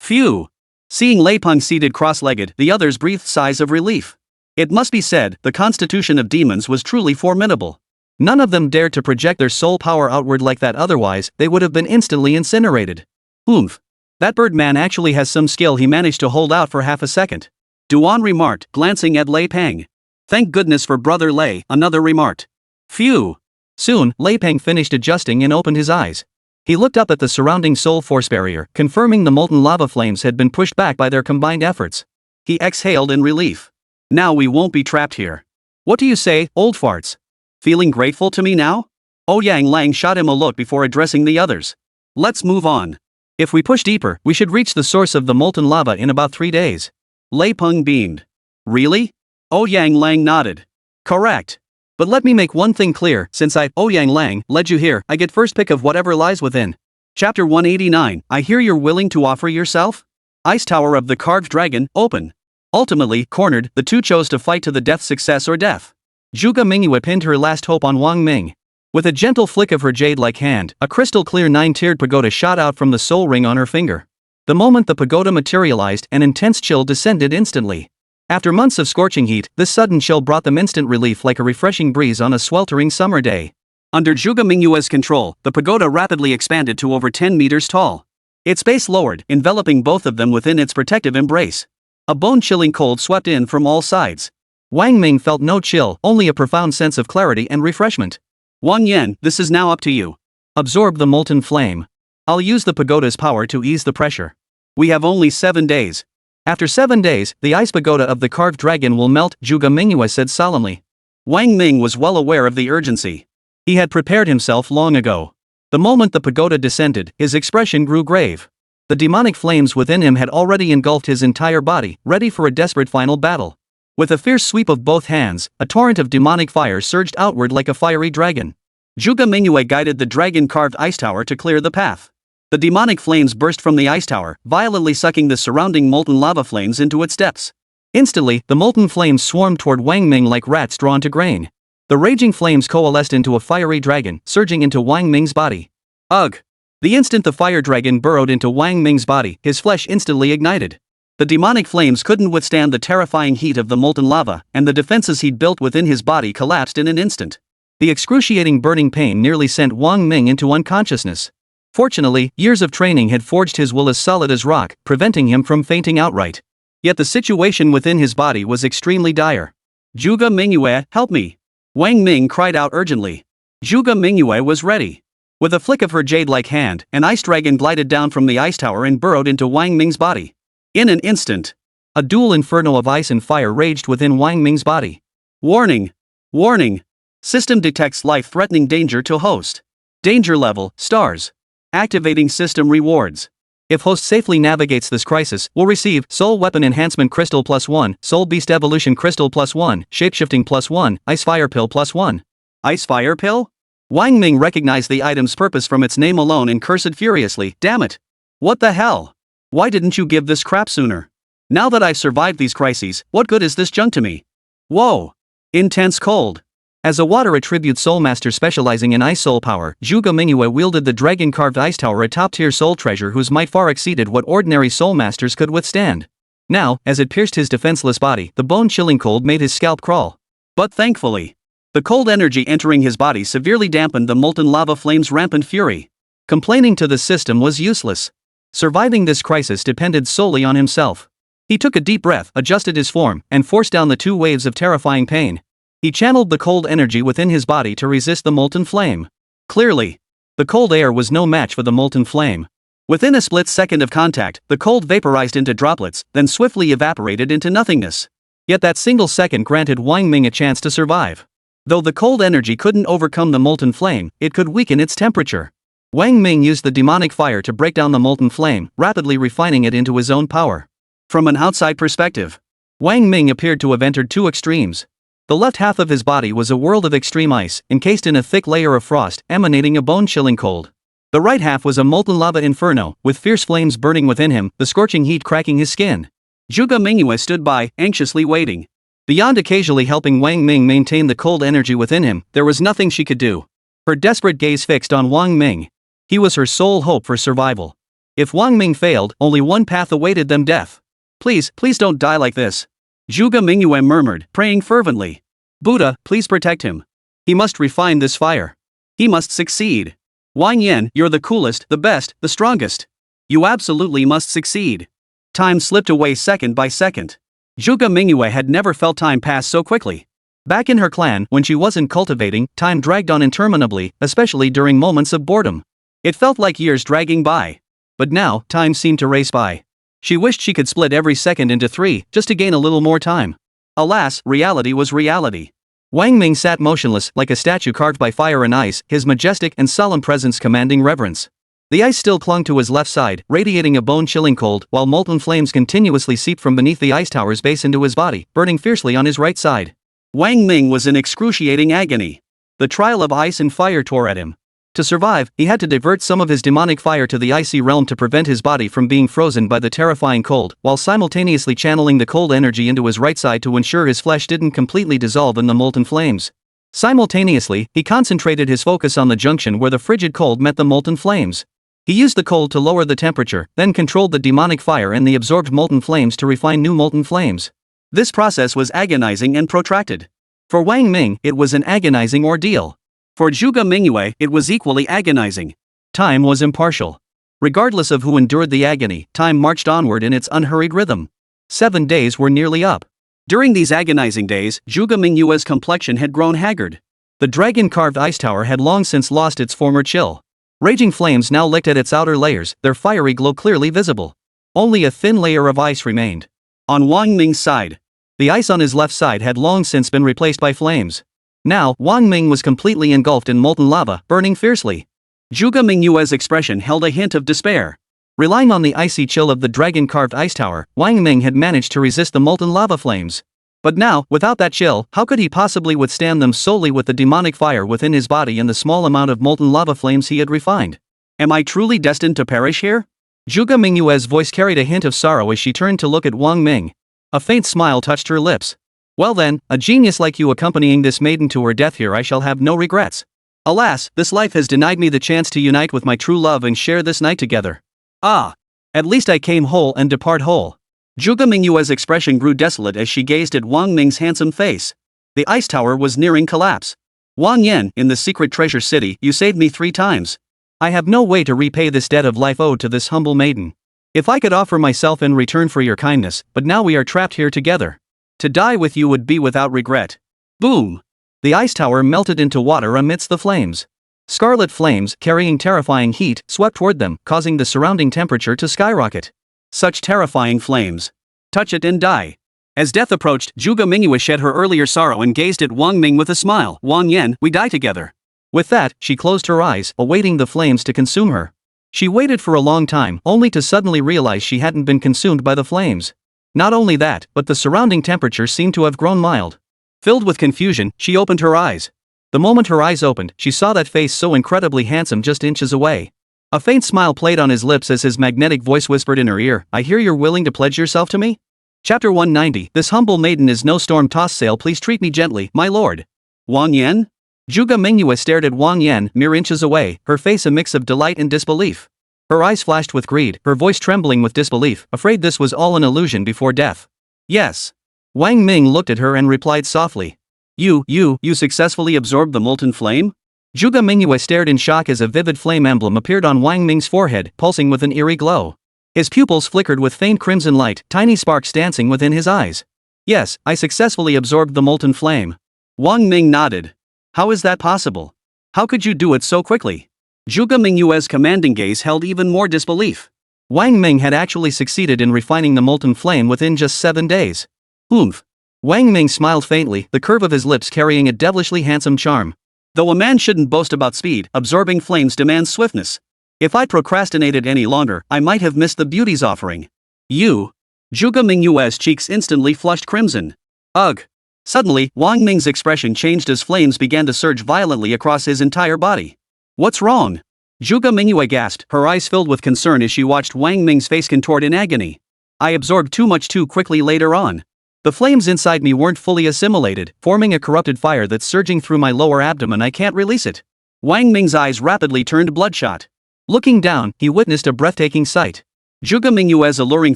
Phew! Seeing Lei Peng seated cross-legged, the others breathed sighs of relief. It must be said, the constitution of demons was truly formidable. None of them dared to project their soul power outward like that, otherwise, they would have been instantly incinerated. Oomph! That bird man actually has some skill. He managed to hold out for half a second. Duan remarked, glancing at Lei Peng. "Thank goodness for Brother Lei," another remarked. Phew! Soon, Lei Peng finished adjusting and opened his eyes. He looked up at the surrounding soul force barrier, confirming the molten lava flames had been pushed back by their combined efforts. He exhaled in relief. "Now we won't be trapped here. What do you say, old farts? Feeling grateful to me now?" Ouyang Lang shot him a look before addressing the others. "Let's move on. If we push deeper, we should reach the source of the molten lava in about 3 days. Lei Peng beamed. "Really?" Ouyang Lang nodded. "Correct. But let me make one thing clear, since Ouyang Lang, led you here, I get first pick of whatever lies within." Chapter 189, I hear you're willing to offer yourself? Ice Tower of the Carved Dragon, open. Ultimately, cornered, the two chose to fight to the death, success or death. Zhuge Mingyue pinned her last hope on Wang Ming. With a gentle flick of her jade-like hand, a crystal-clear 9-tiered pagoda shot out from the soul ring on her finger. The moment the pagoda materialized, an intense chill descended instantly. After months of scorching heat, this sudden chill brought them instant relief like a refreshing breeze on a sweltering summer day. Under Zhuge Mingyue's control, the pagoda rapidly expanded to over 10 meters tall. Its base lowered, enveloping both of them within its protective embrace. A bone-chilling cold swept in from all sides. Wang Ming felt no chill, only a profound sense of clarity and refreshment. Wang Yan, this is now up to you. Absorb the molten flame. I'll use the pagoda's power to ease the pressure. We have only 7 days. After 7 days, the ice pagoda of the carved dragon will melt, Zhuge Mingyue said solemnly. Wang Ming was well aware of the urgency. He had prepared himself long ago. The moment the pagoda descended, his expression grew grave. The demonic flames within him had already engulfed his entire body, ready for a desperate final battle. With a fierce sweep of both hands, a torrent of demonic fire surged outward like a fiery dragon. Zhuge Mingyue guided the dragon-carved ice tower to clear the path. The demonic flames burst from the ice tower, violently sucking the surrounding molten lava flames into its depths. Instantly, the molten flames swarmed toward Wang Ming like rats drawn to grain. The raging flames coalesced into a fiery dragon, surging into Wang Ming's body. Ugh! The instant the fire dragon burrowed into Wang Ming's body, his flesh instantly ignited. The demonic flames couldn't withstand the terrifying heat of the molten lava, and the defenses he'd built within his body collapsed in an instant. The excruciating burning pain nearly sent Wang Ming into unconsciousness. Fortunately, years of training had forged his will as solid as rock, preventing him from fainting outright. Yet the situation within his body was extremely dire. Zhuge Mingyue, help me! Wang Ming cried out urgently. Zhuge Mingyue was ready. With a flick of her jade-like hand, an ice dragon glided down from the ice tower and burrowed into Wang Ming's body. In an instant, a dual inferno of ice and fire raged within Wang Ming's body. Warning! Warning! System detects life-threatening danger to host. Danger level, stars. Activating system rewards. If host safely navigates this crisis, will receive Soul Weapon Enhancement Crystal +1, Soul Beast Evolution Crystal +1, Shapeshifting +1, Ice Fire Pill +1. Ice Fire Pill? Wang Ming recognized the item's purpose from its name alone and cursed furiously, damn it! What the hell? Why didn't you give this crap sooner? Now that I've survived these crises, what good is this junk to me? Whoa! Intense cold. As a water attribute soul master specializing in ice soul power, Zhuge Mingyue wielded the dragon-carved ice tower, a top-tier soul treasure whose might far exceeded what ordinary soul masters could withstand. Now, as it pierced his defenseless body, the bone-chilling cold made his scalp crawl. But thankfully, the cold energy entering his body severely dampened the molten lava flames' rampant fury. Complaining to the system was useless. Surviving this crisis depended solely on himself. He took a deep breath, adjusted his form, and forced down the 2 waves of terrifying pain. He channeled the cold energy within his body to resist the molten flame. Clearly, the cold air was no match for the molten flame. Within a split second of contact, the cold vaporized into droplets, then swiftly evaporated into nothingness. Yet that single second granted Wang Ming a chance to survive. Though the cold energy couldn't overcome the molten flame, it could weaken its temperature. Wang Ming used the demonic fire to break down the molten flame, rapidly refining it into his own power. From an outside perspective, Wang Ming appeared to have entered 2 extremes. The left half of his body was a world of extreme ice, encased in a thick layer of frost, emanating a bone-chilling cold. The right half was a molten lava inferno, with fierce flames burning within him, the scorching heat cracking his skin. Zhuge Mingyue stood by, anxiously waiting. Beyond occasionally helping Wang Ming maintain the cold energy within him, there was nothing she could do. Her desperate gaze fixed on Wang Ming. He was her sole hope for survival. If Wang Ming failed, only one path awaited them: death. Please don't die like this. Zhuge Mingyue murmured, praying fervently. Buddha, please protect him. He must refine this fire. He must succeed. Wang Yan, you're the coolest, the best, the strongest. You absolutely must succeed. Time slipped away second by second. Zhuge Mingyue had never felt time pass so quickly. Back in her clan, when she wasn't cultivating, time dragged on interminably, especially during moments of boredom. It felt like years dragging by. But now, time seemed to race by. She wished she could split every second into 3, just to gain a little more time. Alas, reality was reality. Wang Ming sat motionless, like a statue carved by fire and ice, his majestic and solemn presence commanding reverence. The ice still clung to his left side, radiating a bone-chilling cold, while molten flames continuously seeped from beneath the ice tower's base into his body, burning fiercely on his right side. Wang Ming was in excruciating agony. The trial of ice and fire tore at him. To survive, he had to divert some of his demonic fire to the icy realm to prevent his body from being frozen by the terrifying cold, while simultaneously channeling the cold energy into his right side to ensure his flesh didn't completely dissolve in the molten flames. Simultaneously, he concentrated his focus on the junction where the frigid cold met the molten flames. He used the cold to lower the temperature, then controlled the demonic fire and the absorbed molten flames to refine new molten flames. This process was agonizing and protracted. For Wang Ming, it was an agonizing ordeal. For Zhuge Mingyue, it was equally agonizing. Time was impartial. Regardless of who endured the agony, time marched onward in its unhurried rhythm. 7 days were nearly up. During these agonizing days, Zhuge Mingyue's complexion had grown haggard. The dragon-carved ice tower had long since lost its former chill. Raging flames now licked at its outer layers, their fiery glow clearly visible. Only a thin layer of ice remained. On Wang Ming's side, the ice on his left side had long since been replaced by flames. Now, Wang Ming was completely engulfed in molten lava, burning fiercely. Zhuge Mingyue's expression held a hint of despair. Relying on the icy chill of the dragon-carved ice tower, Wang Ming had managed to resist the molten lava flames. But now, without that chill, how could he possibly withstand them solely with the demonic fire within his body and the small amount of molten lava flames he had refined? Am I truly destined to perish here? Zhuge Mingyue's voice carried a hint of sorrow as she turned to look at Wang Ming. A faint smile touched her lips. Well then, a genius like you accompanying this maiden to her death here, I shall have no regrets. Alas, this life has denied me the chance to unite with my true love and share this night together. Ah! At least I came whole and depart whole. Zhuge Mingyue's expression grew desolate as she gazed at Wang Ming's handsome face. The ice tower was nearing collapse. Wang Yan, in the secret treasure city, you saved me 3 times. I have no way to repay this debt of life owed to this humble maiden. If I could offer myself in return for your kindness, but now we are trapped here together. To die with you would be without regret. Boom! The ice tower melted into water amidst the flames. Scarlet flames, carrying terrifying heat, swept toward them, causing the surrounding temperature to skyrocket. Such terrifying flames. Touch it and die. As death approached, Zhuge Mingyue shed her earlier sorrow and gazed at Wang Ming with a smile. Wang Yan, we die together. With that, she closed her eyes, awaiting the flames to consume her. She waited for a long time, only to suddenly realize she hadn't been consumed by the flames. Not only that, but the surrounding temperature seemed to have grown mild. Filled with confusion, she opened her eyes. The moment her eyes opened, she saw that face so incredibly handsome just inches away. A faint smile played on his lips as his magnetic voice whispered in her ear, I hear you're willing to pledge yourself to me? Chapter 190, This humble maiden is no storm-tossed sail, please treat me gently, my lord. Wang Yan? Zhuge Mingyue stared at Wang Yan, mere inches away, her face a mix of delight and disbelief. Her eyes flashed with greed, her voice trembling with disbelief, afraid this was all an illusion before death. Yes. Wang Ming looked at her and replied softly. You successfully absorbed the molten flame? Zhuge Mingyue stared in shock as a vivid flame emblem appeared on Wang Ming's forehead, pulsing with an eerie glow. His pupils flickered with faint crimson light, tiny sparks dancing within his eyes. Yes, I successfully absorbed the molten flame. Wang Ming nodded. How is that possible? How could you do it so quickly? Zhuge Mingyue's commanding gaze held even more disbelief. Wang Ming had actually succeeded in refining the molten flame within just 7 days. Oomph. Wang Ming smiled faintly, the curve of his lips carrying a devilishly handsome charm. Though a man shouldn't boast about speed, absorbing flames demands swiftness. If I procrastinated any longer, I might have missed the beauty's offering. You. Zhuge Mingyue's cheeks instantly flushed crimson. Ugh. Suddenly, Wang Ming's expression changed as flames began to surge violently across his entire body. What's wrong? Zhuge Mingyue gasped, her eyes filled with concern as she watched Wang Ming's face contort in agony. I absorbed too much too quickly later on. The flames inside me weren't fully assimilated, forming a corrupted fire that's surging through my lower abdomen. I can't release it. Wang Ming's eyes rapidly turned bloodshot. Looking down, he witnessed a breathtaking sight. Zhuge Mingyue's alluring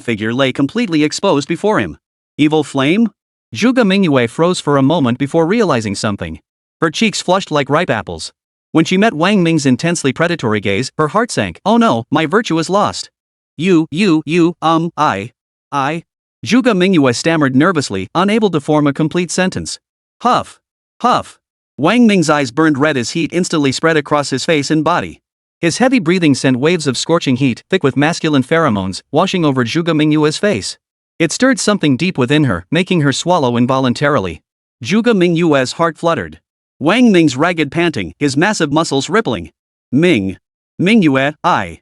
figure lay completely exposed before him. Evil flame? Zhuge Mingyue froze for a moment before realizing something. Her cheeks flushed like ripe apples. When she met Wang Ming's intensely predatory gaze, her heart sank. Oh no, my virtue is lost. I. Zhuge Mingyue stammered nervously, unable to form a complete sentence. Huff. Huff. Wang Ming's eyes burned red as heat instantly spread across his face and body. His heavy breathing sent waves of scorching heat, thick with masculine pheromones, washing over Zhuge Mingyue's face. It stirred something deep within her, making her swallow involuntarily. Zhuge Mingyue's heart fluttered. Wang Ming's ragged panting, his massive muscles rippling. Mingyue, I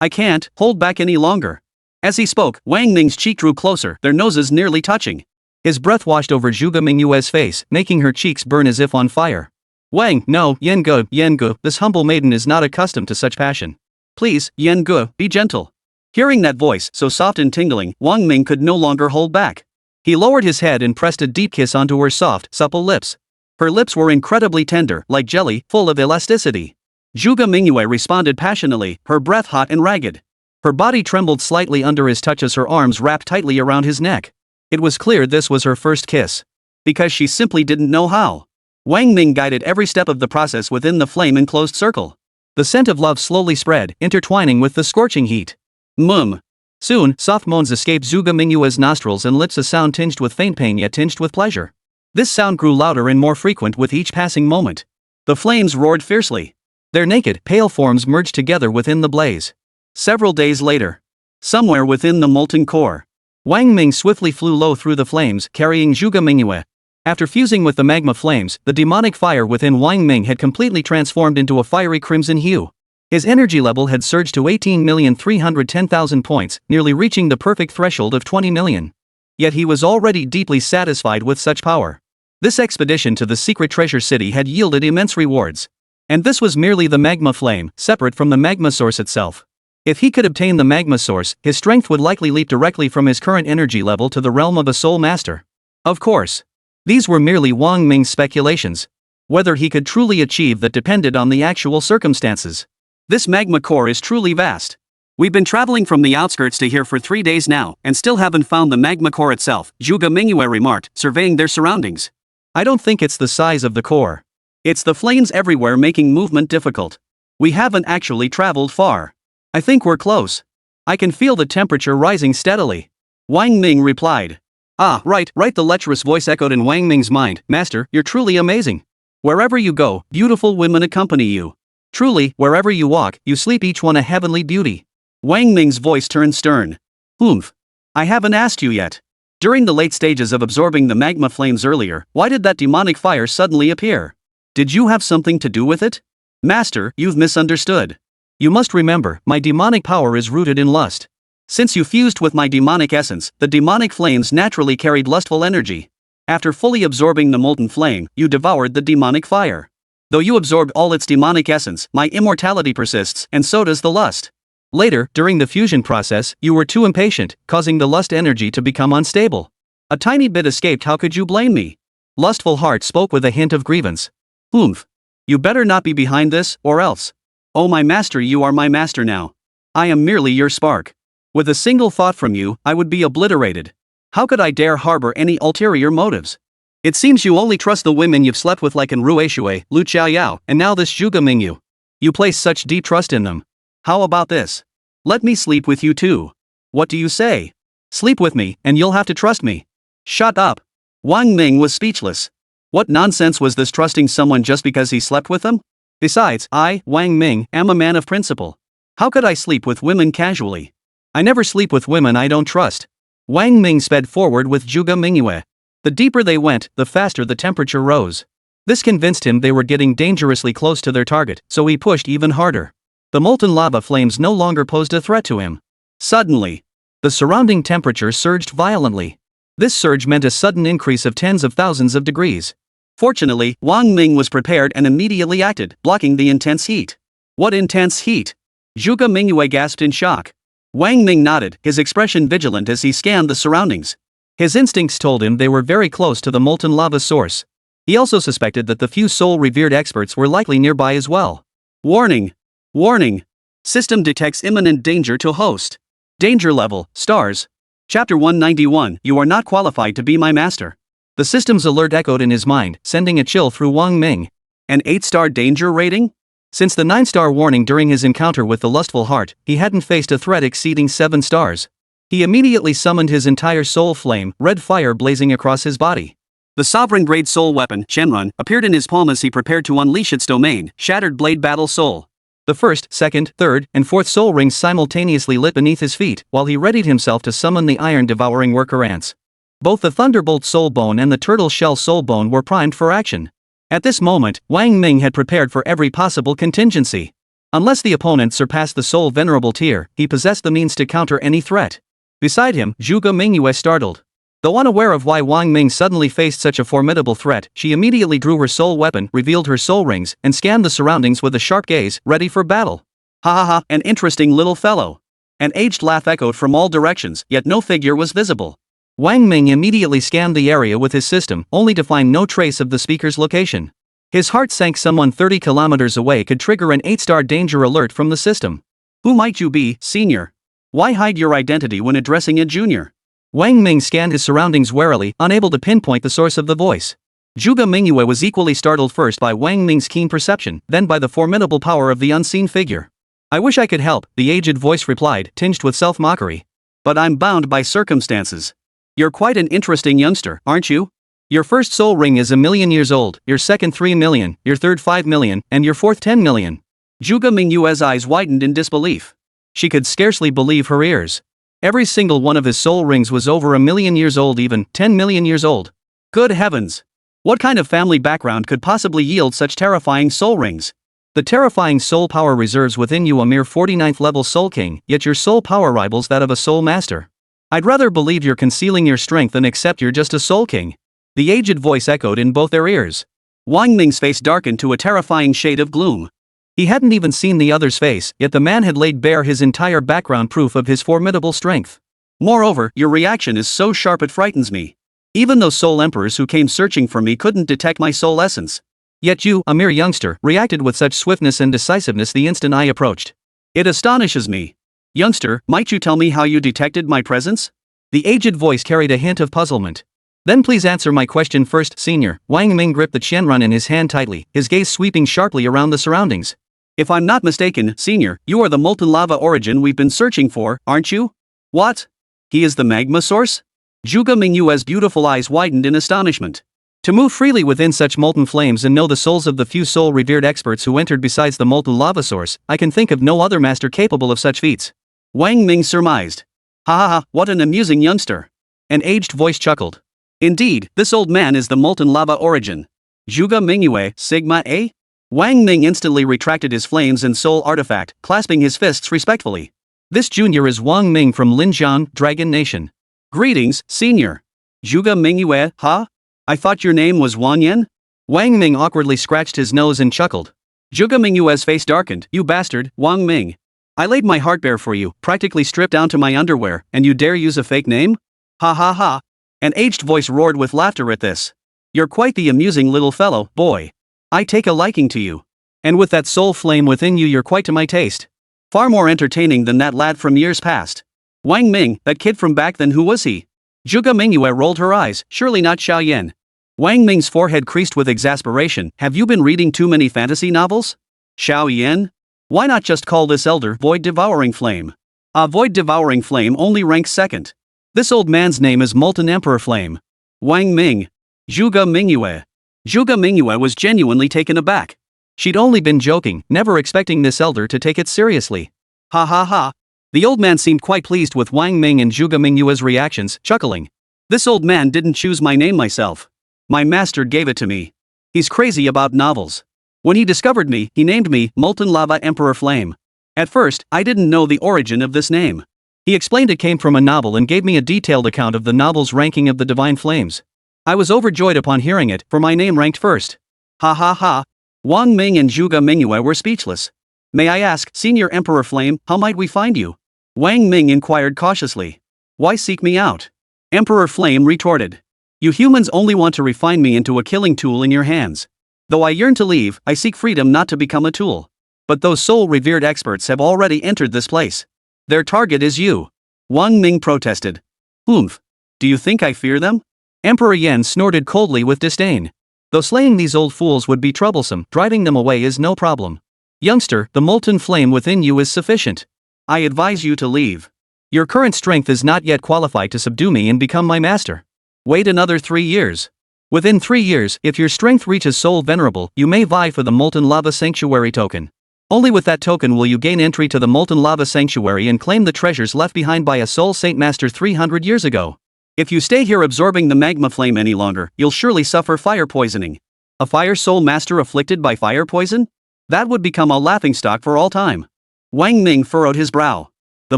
can't hold back any longer. As he spoke, Wang Ming's cheek drew closer, their noses nearly touching. His breath washed over Zhuge Mingyue's face, making her cheeks burn as if on fire. Wang, no, Yengu, this humble maiden is not accustomed to such passion. Please, Yengu, be gentle. Hearing that voice, so soft and tingling, Wang Ming could no longer hold back. He lowered his head and pressed a deep kiss onto her soft, supple lips. Her lips were incredibly tender, like jelly, full of elasticity. Zhuge Mingyue responded passionately, her breath hot and ragged. Her body trembled slightly under his touch as her arms wrapped tightly around his neck. It was clear this was her first kiss. Because she simply didn't know how. Wang Ming guided every step of the process within the flame-enclosed circle. The scent of love slowly spread, intertwining with the scorching heat. Mum. Soon, soft moans escaped Zhuge Mingyue's nostrils and lips, a sound tinged with faint pain yet tinged with pleasure. This sound grew louder and more frequent with each passing moment. The flames roared fiercely. Their naked, pale forms merged together within the blaze. Several days later, somewhere within the molten core, Wang Ming swiftly flew low through the flames, carrying Zhuge Mingyue. After fusing with the magma flames, the demonic fire within Wang Ming had completely transformed into a fiery crimson hue. His energy level had surged to 18,310,000 points, nearly reaching the perfect threshold of 20 million. Yet he was already deeply satisfied with such power. This expedition to the secret treasure city had yielded immense rewards. And this was merely the magma flame, separate from the magma source itself. If he could obtain the magma source, his strength would likely leap directly from his current energy level to the realm of a soul master. Of course, these were merely Wang Ming's speculations. Whether he could truly achieve that depended on the actual circumstances. This magma core is truly vast. We've been traveling from the outskirts to here for 3 days now, and still haven't found the magma core itself, Zhuge Mingyue remarked, surveying their surroundings. I don't think it's the size of the core. It's the flames everywhere making movement difficult. We haven't actually traveled far. I think we're close. I can feel the temperature rising steadily. Wang Ming replied. Ah, right, the lecherous voice echoed in Wang Ming's mind. Master, you're truly amazing. Wherever you go, beautiful women accompany you. Truly, wherever you walk, you sleep, each one a heavenly beauty. Wang Ming's voice turned stern. I haven't asked you yet. During the late stages of absorbing the magma flames earlier, why did that demonic fire suddenly appear? Did you have something to do with it? Master, you've misunderstood. You must remember, my demonic power is rooted in lust. Since you fused with my demonic essence, the demonic flames naturally carried lustful energy. After fully absorbing the molten flame, you devoured the demonic fire. Though you absorbed all its demonic essence, my immortality persists, and so does the lust. Later, during the fusion process, you were too impatient, causing the lust energy to become unstable. A tiny bit escaped. How could you blame me? Lustful heart spoke with a hint of grievance. You better not be behind this, or else. Oh my master, you are my master now. I am merely your spark. With a single thought from you, I would be obliterated. How could I dare harbor any ulterior motives? It seems you only trust the women you've slept with like Rue Shui, Lu Xiaoyao, and now this Zhuge Mingyu. You place such deep trust in them. How about this? Let me sleep with you too. What do you say? Sleep with me, and you'll have to trust me. Shut up. Wang Ming was speechless. What nonsense was this, trusting someone just because he slept with them? Besides, I, Wang Ming, am a man of principle. How could I sleep with women casually? I never sleep with women I don't trust. Wang Ming sped forward with Zhuge Mingyue. The deeper they went, the faster the temperature rose. This convinced him they were getting dangerously close to their target, so he pushed even harder. The molten lava flames no longer posed a threat to him. Suddenly, the surrounding temperature surged violently. This surge meant a sudden increase of tens of thousands of degrees. Fortunately, Wang Ming was prepared and immediately acted, blocking the intense heat. What intense heat? Zhuge Mingyue gasped in shock. Wang Ming nodded, his expression vigilant as he scanned the surroundings. His instincts told him they were very close to the molten lava source. He also suspected that the few soul-revered experts were likely nearby as well. Warning! Warning! System detects imminent danger to host. Danger level, stars. Chapter 191, you are not qualified to be my master. The system's alert echoed in his mind, sending a chill through Wang Ming. An 8-star danger rating? Since the 9-star warning during his encounter with the lustful heart, he hadn't faced a threat exceeding 7 stars. He immediately summoned his entire soul flame, red fire blazing across his body. The sovereign-grade soul weapon, Shenrun, appeared in his palm as he prepared to unleash its domain, Shattered Blade Battle Soul. The first, second, third, and fourth soul rings simultaneously lit beneath his feet, while he readied himself to summon the iron-devouring worker ants. Both the Thunderbolt Soul Bone and the Turtle Shell Soul Bone were primed for action. At this moment, Wang Ming had prepared for every possible contingency. Unless the opponent surpassed the Soul Venerable tier, he possessed the means to counter any threat. Beside him, Zhuge Mingyue startled. Though unaware of why Wang Ming suddenly faced such a formidable threat, she immediately drew her soul weapon, revealed her soul rings, and scanned the surroundings with a sharp gaze, ready for battle. Ha ha ha, an interesting little fellow. An aged laugh echoed from all directions, yet no figure was visible. Wang Ming immediately scanned the area with his system, only to find no trace of the speaker's location. His heart sank. Someone 30 kilometers away could trigger an 8-star danger alert from the system. Who might you be, senior? Why hide your identity when addressing a junior? Wang Ming scanned his surroundings warily, unable to pinpoint the source of the voice. Zhuge Mingyue was equally startled first by Wang Ming's keen perception, then by the formidable power of the unseen figure. I wish I could help, the aged voice replied, tinged with self-mockery. But I'm bound by circumstances. You're quite an interesting youngster, aren't you? Your first soul ring is 1,000,000 years old, your second 3,000,000, your third 5,000,000, and your fourth 10,000,000. Zhuge Mingyue's eyes widened in disbelief. She could scarcely believe her ears. Every single one of his soul rings was over 1,000,000 years old, even 10,000,000 years old. Good heavens! What kind of family background could possibly yield such terrifying soul rings? The terrifying soul power reserves within you a mere 49th level soul king, yet your soul power rivals that of a soul master. I'd rather believe you're concealing your strength than accept you're just a soul king. The aged voice echoed in both their ears. Wang Ming's face darkened to a terrifying shade of gloom. He hadn't even seen the other's face, yet the man had laid bare his entire background, proof of his formidable strength. Moreover, your reaction is so sharp it frightens me. Even those soul emperors who came searching for me couldn't detect my soul essence. Yet you, a mere youngster, reacted with such swiftness and decisiveness the instant I approached. It astonishes me. Youngster, might you tell me how you detected my presence? The aged voice carried a hint of puzzlement. Then please answer my question first, senior. Wang Ming gripped the Qianrun in his hand tightly, his gaze sweeping sharply around the surroundings. If I'm not mistaken, senior, you are the molten lava origin we've been searching for, aren't you? What? He is the magma source? Zhuge Mingyue's beautiful eyes widened in astonishment. To move freely within such molten flames and know the souls of the few soul-revered experts who entered besides the molten lava source, I can think of no other master capable of such feats. Wang Ming surmised. Ha ha ha, what an amusing youngster. An aged voice chuckled. Indeed, this old man is the molten lava origin. Zhuge Mingyue, Sigma A? Wang Ming instantly retracted his flames and soul artifact, clasping his fists respectfully. This junior is Wang Ming from Linjiang, Dragon Nation. Greetings, senior. Zhuge Mingyue, huh? I thought your name was Wang Yan? Wang Ming awkwardly scratched his nose and chuckled. Zhuge Mingyue's face darkened. You bastard, Wang Ming. I laid my heart bare for you, practically stripped down to my underwear, and you dare use a fake name? Ha ha ha. An aged voice roared with laughter at this. You're quite the amusing little fellow, boy. I take a liking to you. And with that soul flame within you, you're quite to my taste. Far more entertaining than that lad from years past. Wang Ming, that kid from back then, who was he? Zhuge Mingyue rolled her eyes, surely not Xiao Yan. Wang Ming's forehead creased with exasperation. Have you been reading too many fantasy novels? Xiao Yan? Why not just call this elder Void Devouring Flame? A Void Devouring Flame only ranks second. This old man's name is Molten Emperor Flame. Wang Ming. Zhuge Mingyue. Zhuge Mingyue was genuinely taken aback. She'd only been joking, never expecting this elder to take it seriously. Ha ha ha. The old man seemed quite pleased with Wang Ming and Zhuge Mingyue's reactions, chuckling. This old man didn't choose my name myself. My master gave it to me. He's crazy about novels. When he discovered me, he named me Molten Lava Emperor Flame. At first, I didn't know the origin of this name. He explained it came from a novel and gave me a detailed account of the novel's ranking of the divine flames. I was overjoyed upon hearing it, for my name ranked first. Ha ha ha. Wang Ming and Zhuge Mingyue were speechless. May I ask, Senior Emperor Flame, how might we find you? Wang Ming inquired cautiously. Why seek me out? Emperor Flame retorted. You humans only want to refine me into a killing tool in your hands. Though I yearn to leave, I seek freedom, not to become a tool. But those soul-revered experts have already entered this place. Their target is you. Wang Ming protested. Oomph. Do you think I fear them? Emperor Yan snorted coldly with disdain. Though slaying these old fools would be troublesome, driving them away is no problem. Youngster, the molten flame within you is sufficient. I advise you to leave. Your current strength is not yet qualified to subdue me and become my master. Wait another 3 years. Within 3 years, if your strength reaches Soul Venerable, you may vie for the Molten Lava Sanctuary token. Only with that token will you gain entry to the Molten Lava Sanctuary and claim the treasures left behind by a Soul Saint Master 300 years ago. If you stay here absorbing the magma flame any longer, you'll surely suffer fire poisoning. A Fire Soul Master afflicted by fire poison? That would become a laughingstock for all time. Wang Ming furrowed his brow. The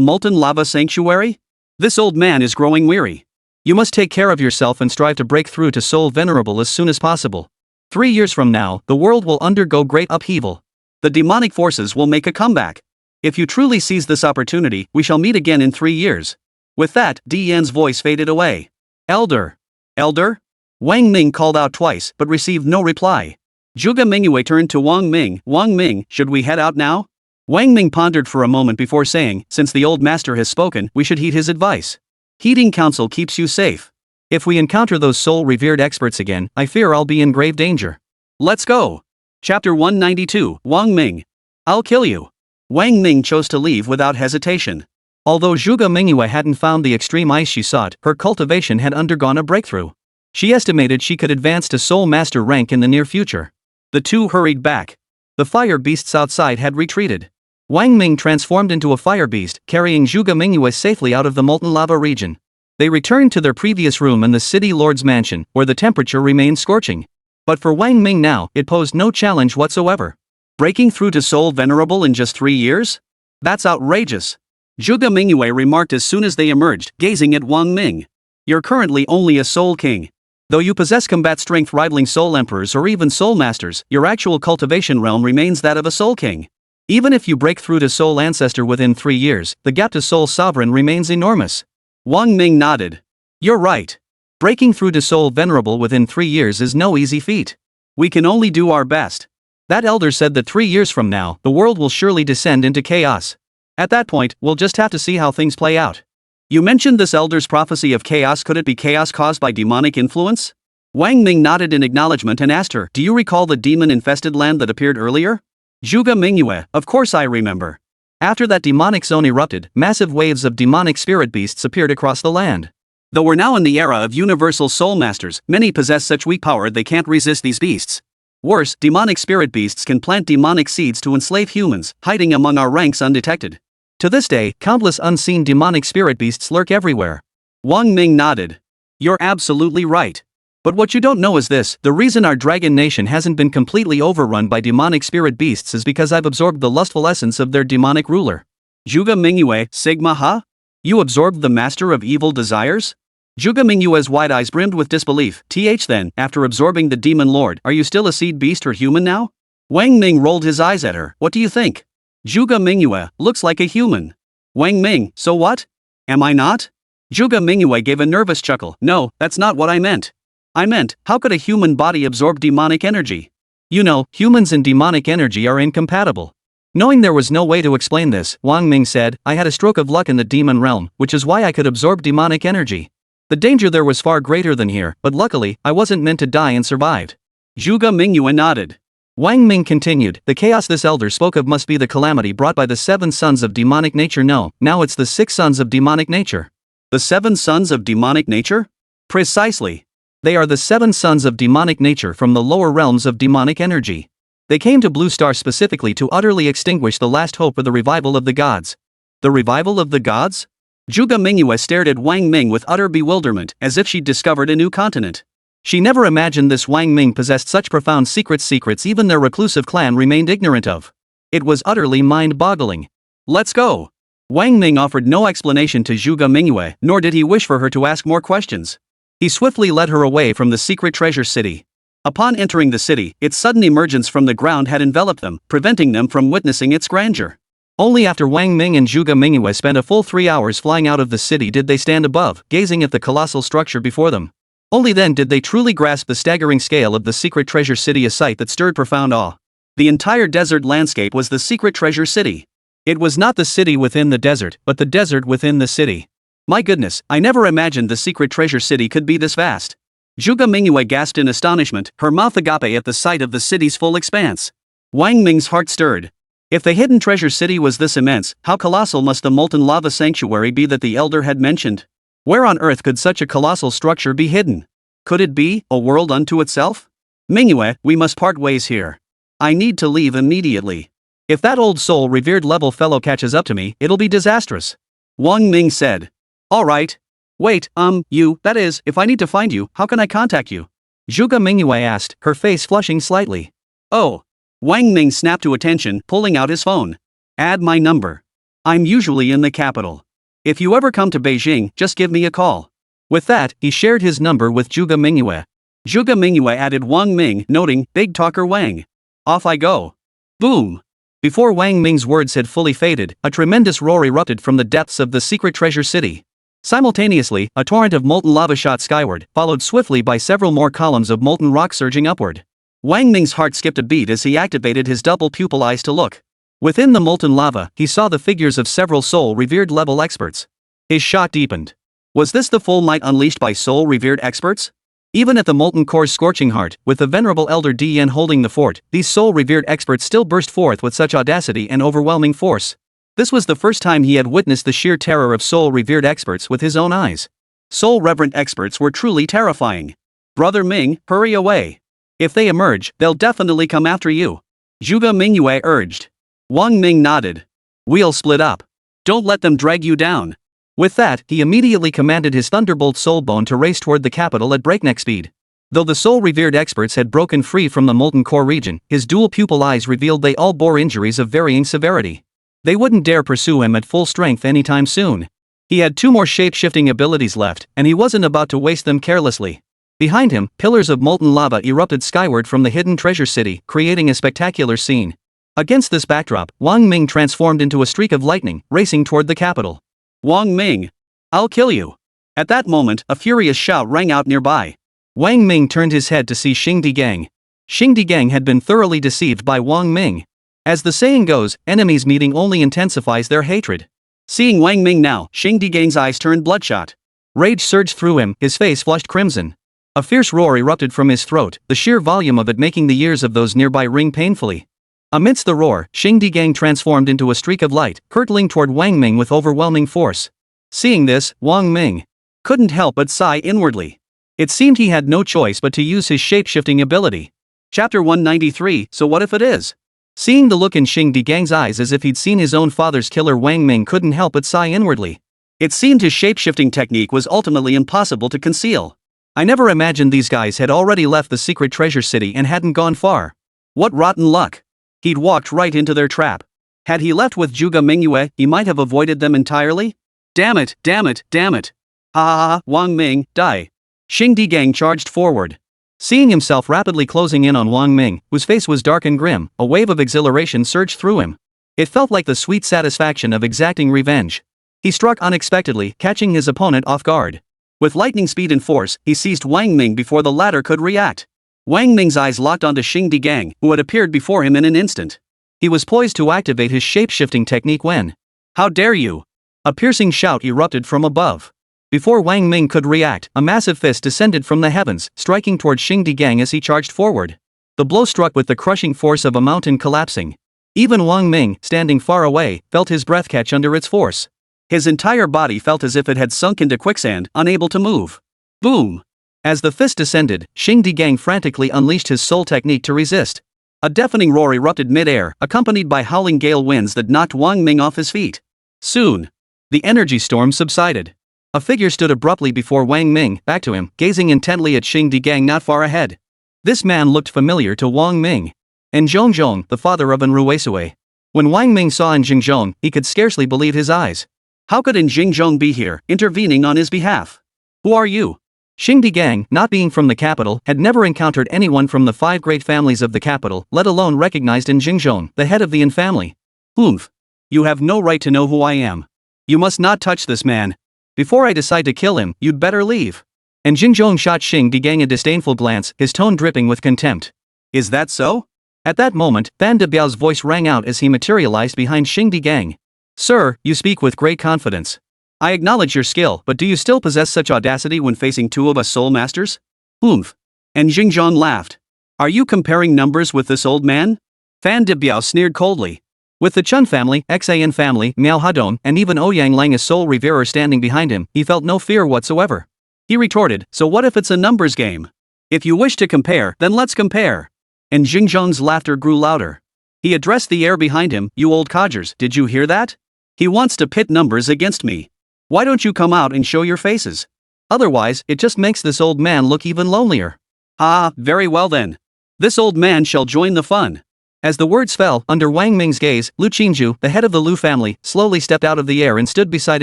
Molten Lava Sanctuary? This old man is growing weary. You must take care of yourself and strive to break through to Soul Venerable as soon as possible. 3 years from now, the world will undergo great upheaval. The demonic forces will make a comeback. If you truly seize this opportunity, we shall meet again in 3 years. With that, Di Yan's voice faded away. Elder. Elder? Wang Ming called out twice, but received no reply. Zhuge Mingyue turned to Wang Ming. Wang Ming, should we head out now? Wang Ming pondered for a moment before saying, since the old master has spoken, we should heed his advice. Heeding counsel keeps you safe. If we encounter those soul-revered experts again, I fear I'll be in grave danger. Let's go. Chapter 192, Wang Ming. I'll kill you. Wang Ming chose to leave without hesitation. Although Zhuge Mingyue hadn't found the extreme ice she sought, her cultivation had undergone a breakthrough. She estimated she could advance to Soul Master rank in the near future. The two hurried back. The fire beasts outside had retreated. Wang Ming transformed into a fire beast, carrying Zhuge Mingyue safely out of the molten lava region. They returned to their previous room in the city lord's mansion, where the temperature remained scorching. But for Wang Ming now, it posed no challenge whatsoever. Breaking through to Soul Venerable in just 3 years? That's outrageous. Zhuge Mingyue remarked as soon as they emerged, gazing at Wang Ming. You're currently only a Soul King. Though you possess combat strength rivaling Soul Emperors or even Soul Masters, your actual cultivation realm remains that of a Soul King. Even if you break through to Soul Ancestor within 3 years, the gap to Soul Sovereign remains enormous. Wang Ming nodded. You're right. Breaking through to Soul Venerable within 3 years is no easy feat. We can only do our best. That elder said that 3 years from now, the world will surely descend into chaos. At that point, we'll just have to see how things play out. You mentioned this elder's prophecy of chaos. Could it be chaos caused by demonic influence? Wang Ming nodded in acknowledgement and asked her, do you recall the demon-infested land that appeared earlier? Zhuge Mingyue, of course I remember. After that demonic zone erupted, massive waves of demonic spirit beasts appeared across the land. Though we're now in the era of universal soul masters, many possess such weak power they can't resist these beasts. Worse, demonic spirit beasts can plant demonic seeds to enslave humans, hiding among our ranks undetected. To this day, countless unseen demonic spirit beasts lurk everywhere. Wang Ming nodded. You're absolutely right. But what you don't know is this, the reason our dragon nation hasn't been completely overrun by demonic spirit beasts is because I've absorbed the lustful essence of their demonic ruler. Zhuge Mingyue, Sigma Ha? You absorbed the master of evil desires? Zhuge Mingyue's wide eyes brimmed with disbelief. Then, after absorbing the demon lord, are you still a seed beast or human now? Wang Ming rolled his eyes at her. What do you think? Zhuge Mingyue, looks like a human. Wang Ming, so what? Am I not? Zhuge Mingyue gave a nervous chuckle. No, that's not what I meant. I meant, how could a human body absorb demonic energy? You know, humans and demonic energy are incompatible. Knowing there was no way to explain this, Wang Ming said, I had a stroke of luck in the demon realm, which is why I could absorb demonic energy. The danger there was far greater than here, but luckily, I wasn't meant to die and survived. Zhuge Mingyue nodded. Wang Ming continued, the chaos this elder spoke of must be the calamity brought by the 7 sons of demonic nature. No, now it's the 6 sons of demonic nature. The 7 sons of demonic nature? Precisely. They are the 7 sons of demonic nature from the lower realms of demonic energy. They came to Blue Star specifically to utterly extinguish the last hope of the revival of the gods. The revival of the gods? Zhuge Mingyue stared at Wang Ming with utter bewilderment, as if she'd discovered a new continent. She never imagined this Wang Ming possessed such profound secrets even their reclusive clan remained ignorant of. It was utterly mind-boggling. Let's go. Wang Ming offered no explanation to Zhuge Mingyue, nor did he wish for her to ask more questions. He swiftly led her away from the secret treasure city. Upon entering the city, its sudden emergence from the ground had enveloped them, preventing them from witnessing its grandeur. Only after Wang Ming and Zhuge Mingyue spent a full 3 hours flying out of the city did they stand above, gazing at the colossal structure before them. Only then did they truly grasp the staggering scale of the secret treasure city, a sight that stirred profound awe. The entire desert landscape was the secret treasure city. It was not the city within the desert, but the desert within the city. My goodness, I never imagined the secret treasure city could be this vast. Zhuge Mingyue gasped in astonishment, her mouth agape at the sight of the city's full expanse. Wang Ming's heart stirred. If the hidden treasure city was this immense, how colossal must the molten lava sanctuary be that the elder had mentioned? Where on earth could such a colossal structure be hidden? Could it be a world unto itself? Mingyue, we must part ways here. I need to leave immediately. If that old soul-revered level fellow catches up to me, it'll be disastrous. Wang Ming said. All right. Wait, that is, if I need to find you, how can I contact you? Zhuge Mingyue asked, her face flushing slightly. Oh. Wang Ming snapped to attention, pulling out his phone. Add my number. I'm usually in the capital. If you ever come to Beijing, just give me a call. With that, he shared his number with Zhuge Mingyue. Zhuge Mingyue added Wang Ming, noting, big talker Wang. Off I go. Boom. Before Wang Ming's words had fully faded, a tremendous roar erupted from the depths of the secret treasure city. Simultaneously, a torrent of molten lava shot skyward, followed swiftly by several more columns of molten rock surging upward. Wang Ming's heart skipped a beat as he activated his double pupil eyes to look. Within the molten lava, he saw the figures of several soul-revered level experts. His shot deepened. Was this the full might unleashed by soul-revered experts? Even at the molten core's scorching heart, with the venerable elder Dian holding the fort, these soul-revered experts still burst forth with such audacity and overwhelming force. This was the first time he had witnessed the sheer terror of soul-revered experts with his own eyes. Soul-reverent experts were truly terrifying. Brother Ming, hurry away. If they emerge, they'll definitely come after you. Zhuge Mingyue urged. Wang Ming nodded. We'll split up. Don't let them drag you down. With that, he immediately commanded his thunderbolt soulbone to race toward the capital at breakneck speed. Though the soul-revered experts had broken free from the molten core region, his dual pupil eyes revealed they all bore injuries of varying severity. They wouldn't dare pursue him at full strength anytime soon. He had 2 more shape-shifting abilities left, and he wasn't about to waste them carelessly. Behind him, pillars of molten lava erupted skyward from the hidden treasure city, creating a spectacular scene. Against this backdrop, Wang Ming transformed into a streak of lightning, racing toward the capital. Wang Ming! I'll kill you! At that moment, a furious shout rang out nearby. Wang Ming turned his head to see Xing Digang. Xing Digang had been thoroughly deceived by Wang Ming. As the saying goes, enemies meeting only intensifies their hatred. Seeing Wang Ming now, Xing Digang's eyes turned bloodshot. Rage surged through him, his face flushed crimson. A fierce roar erupted from his throat, the sheer volume of it making the ears of those nearby ring painfully. Amidst the roar, Xing Digang transformed into a streak of light, hurtling toward Wang Ming with overwhelming force. Seeing this, Wang Ming couldn't help but sigh inwardly. It seemed he had no choice but to use his shape-shifting ability. Chapter 193, So what if it is? Seeing the look in Xing Digang's eyes as if he'd seen his own father's killer, Wang Ming couldn't help but sigh inwardly. It seemed his shape-shifting technique was ultimately impossible to conceal. I never imagined these guys had already left the secret treasure city and hadn't gone far. What rotten luck. He'd walked right into their trap. Had he left with Zhuge Mingyue, he might have avoided them entirely? Damn it, damn it, damn it. Ha ha ha, Wang Ming, die. Xing Digang charged forward. Seeing himself rapidly closing in on Wang Ming, whose face was dark and grim, a wave of exhilaration surged through him. It felt like the sweet satisfaction of exacting revenge. He struck unexpectedly, catching his opponent off guard. With lightning speed and force, he seized Wang Ming before the latter could react. Wang Ming's eyes locked onto Xing Digang, who had appeared before him in an instant. He was poised to activate his shape-shifting technique when... How dare you! A piercing shout erupted from above. Before Wang Ming could react, a massive fist descended from the heavens, striking toward Xing Digang as he charged forward. The blow struck with the crushing force of a mountain collapsing. Even Wang Ming, standing far away, felt his breath catch under its force. His entire body felt as if it had sunk into quicksand, unable to move. Boom! As the fist descended, Xing Digang frantically unleashed his soul technique to resist. A deafening roar erupted mid-air, accompanied by howling gale winds that knocked Wang Ming off his feet. Soon, the energy storm subsided. A figure stood abruptly before Wang Ming, back to him, gazing intently at Xing Digang not far ahead. This man looked familiar to Wang Ming. Zhong, the father of Ruesue. When Wang Ming saw Zhong, he could scarcely believe his eyes. How could Zhong be here, intervening on his behalf? Who are you? Xing Digang, not being from the capital, had never encountered anyone from the 5 great families of the capital, let alone recognized Zhong, the head of the Yin family. Oomph. You have no right to know who I am. You must not touch this man. Before I decide to kill him, you'd better leave. Zhong shot Xing Digang a disdainful glance, his tone dripping with contempt. Is that so? At that moment, Fan Debiao's voice rang out as he materialized behind Xing Digang. Sir, you speak with great confidence. I acknowledge your skill, but do you still possess such audacity when facing 2 of us soul masters? Oomph. Zhong laughed. Are you comparing numbers with this old man? Fan Debiao sneered coldly. With the Chun family, Xan family, Miao Hadong, and even Ouyang Lang as soul reverer standing behind him, he felt no fear whatsoever. He retorted, so what if it's a numbers game? If you wish to compare, then let's compare. Zhong's laughter grew louder. He addressed the air behind him, you old codgers, did you hear that? He wants to pit numbers against me. Why don't you come out and show your faces? Otherwise, it just makes this old man look even lonelier. Ah, very well then. This old man shall join the fun. As the words fell, under Wang Ming's gaze, Lu Qingju, the head of the Lu family, slowly stepped out of the air and stood beside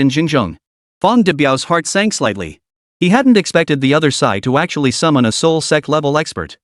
Zhong. Fan Debiao's heart sank slightly. He hadn't expected the other side to actually summon a soul sect level expert.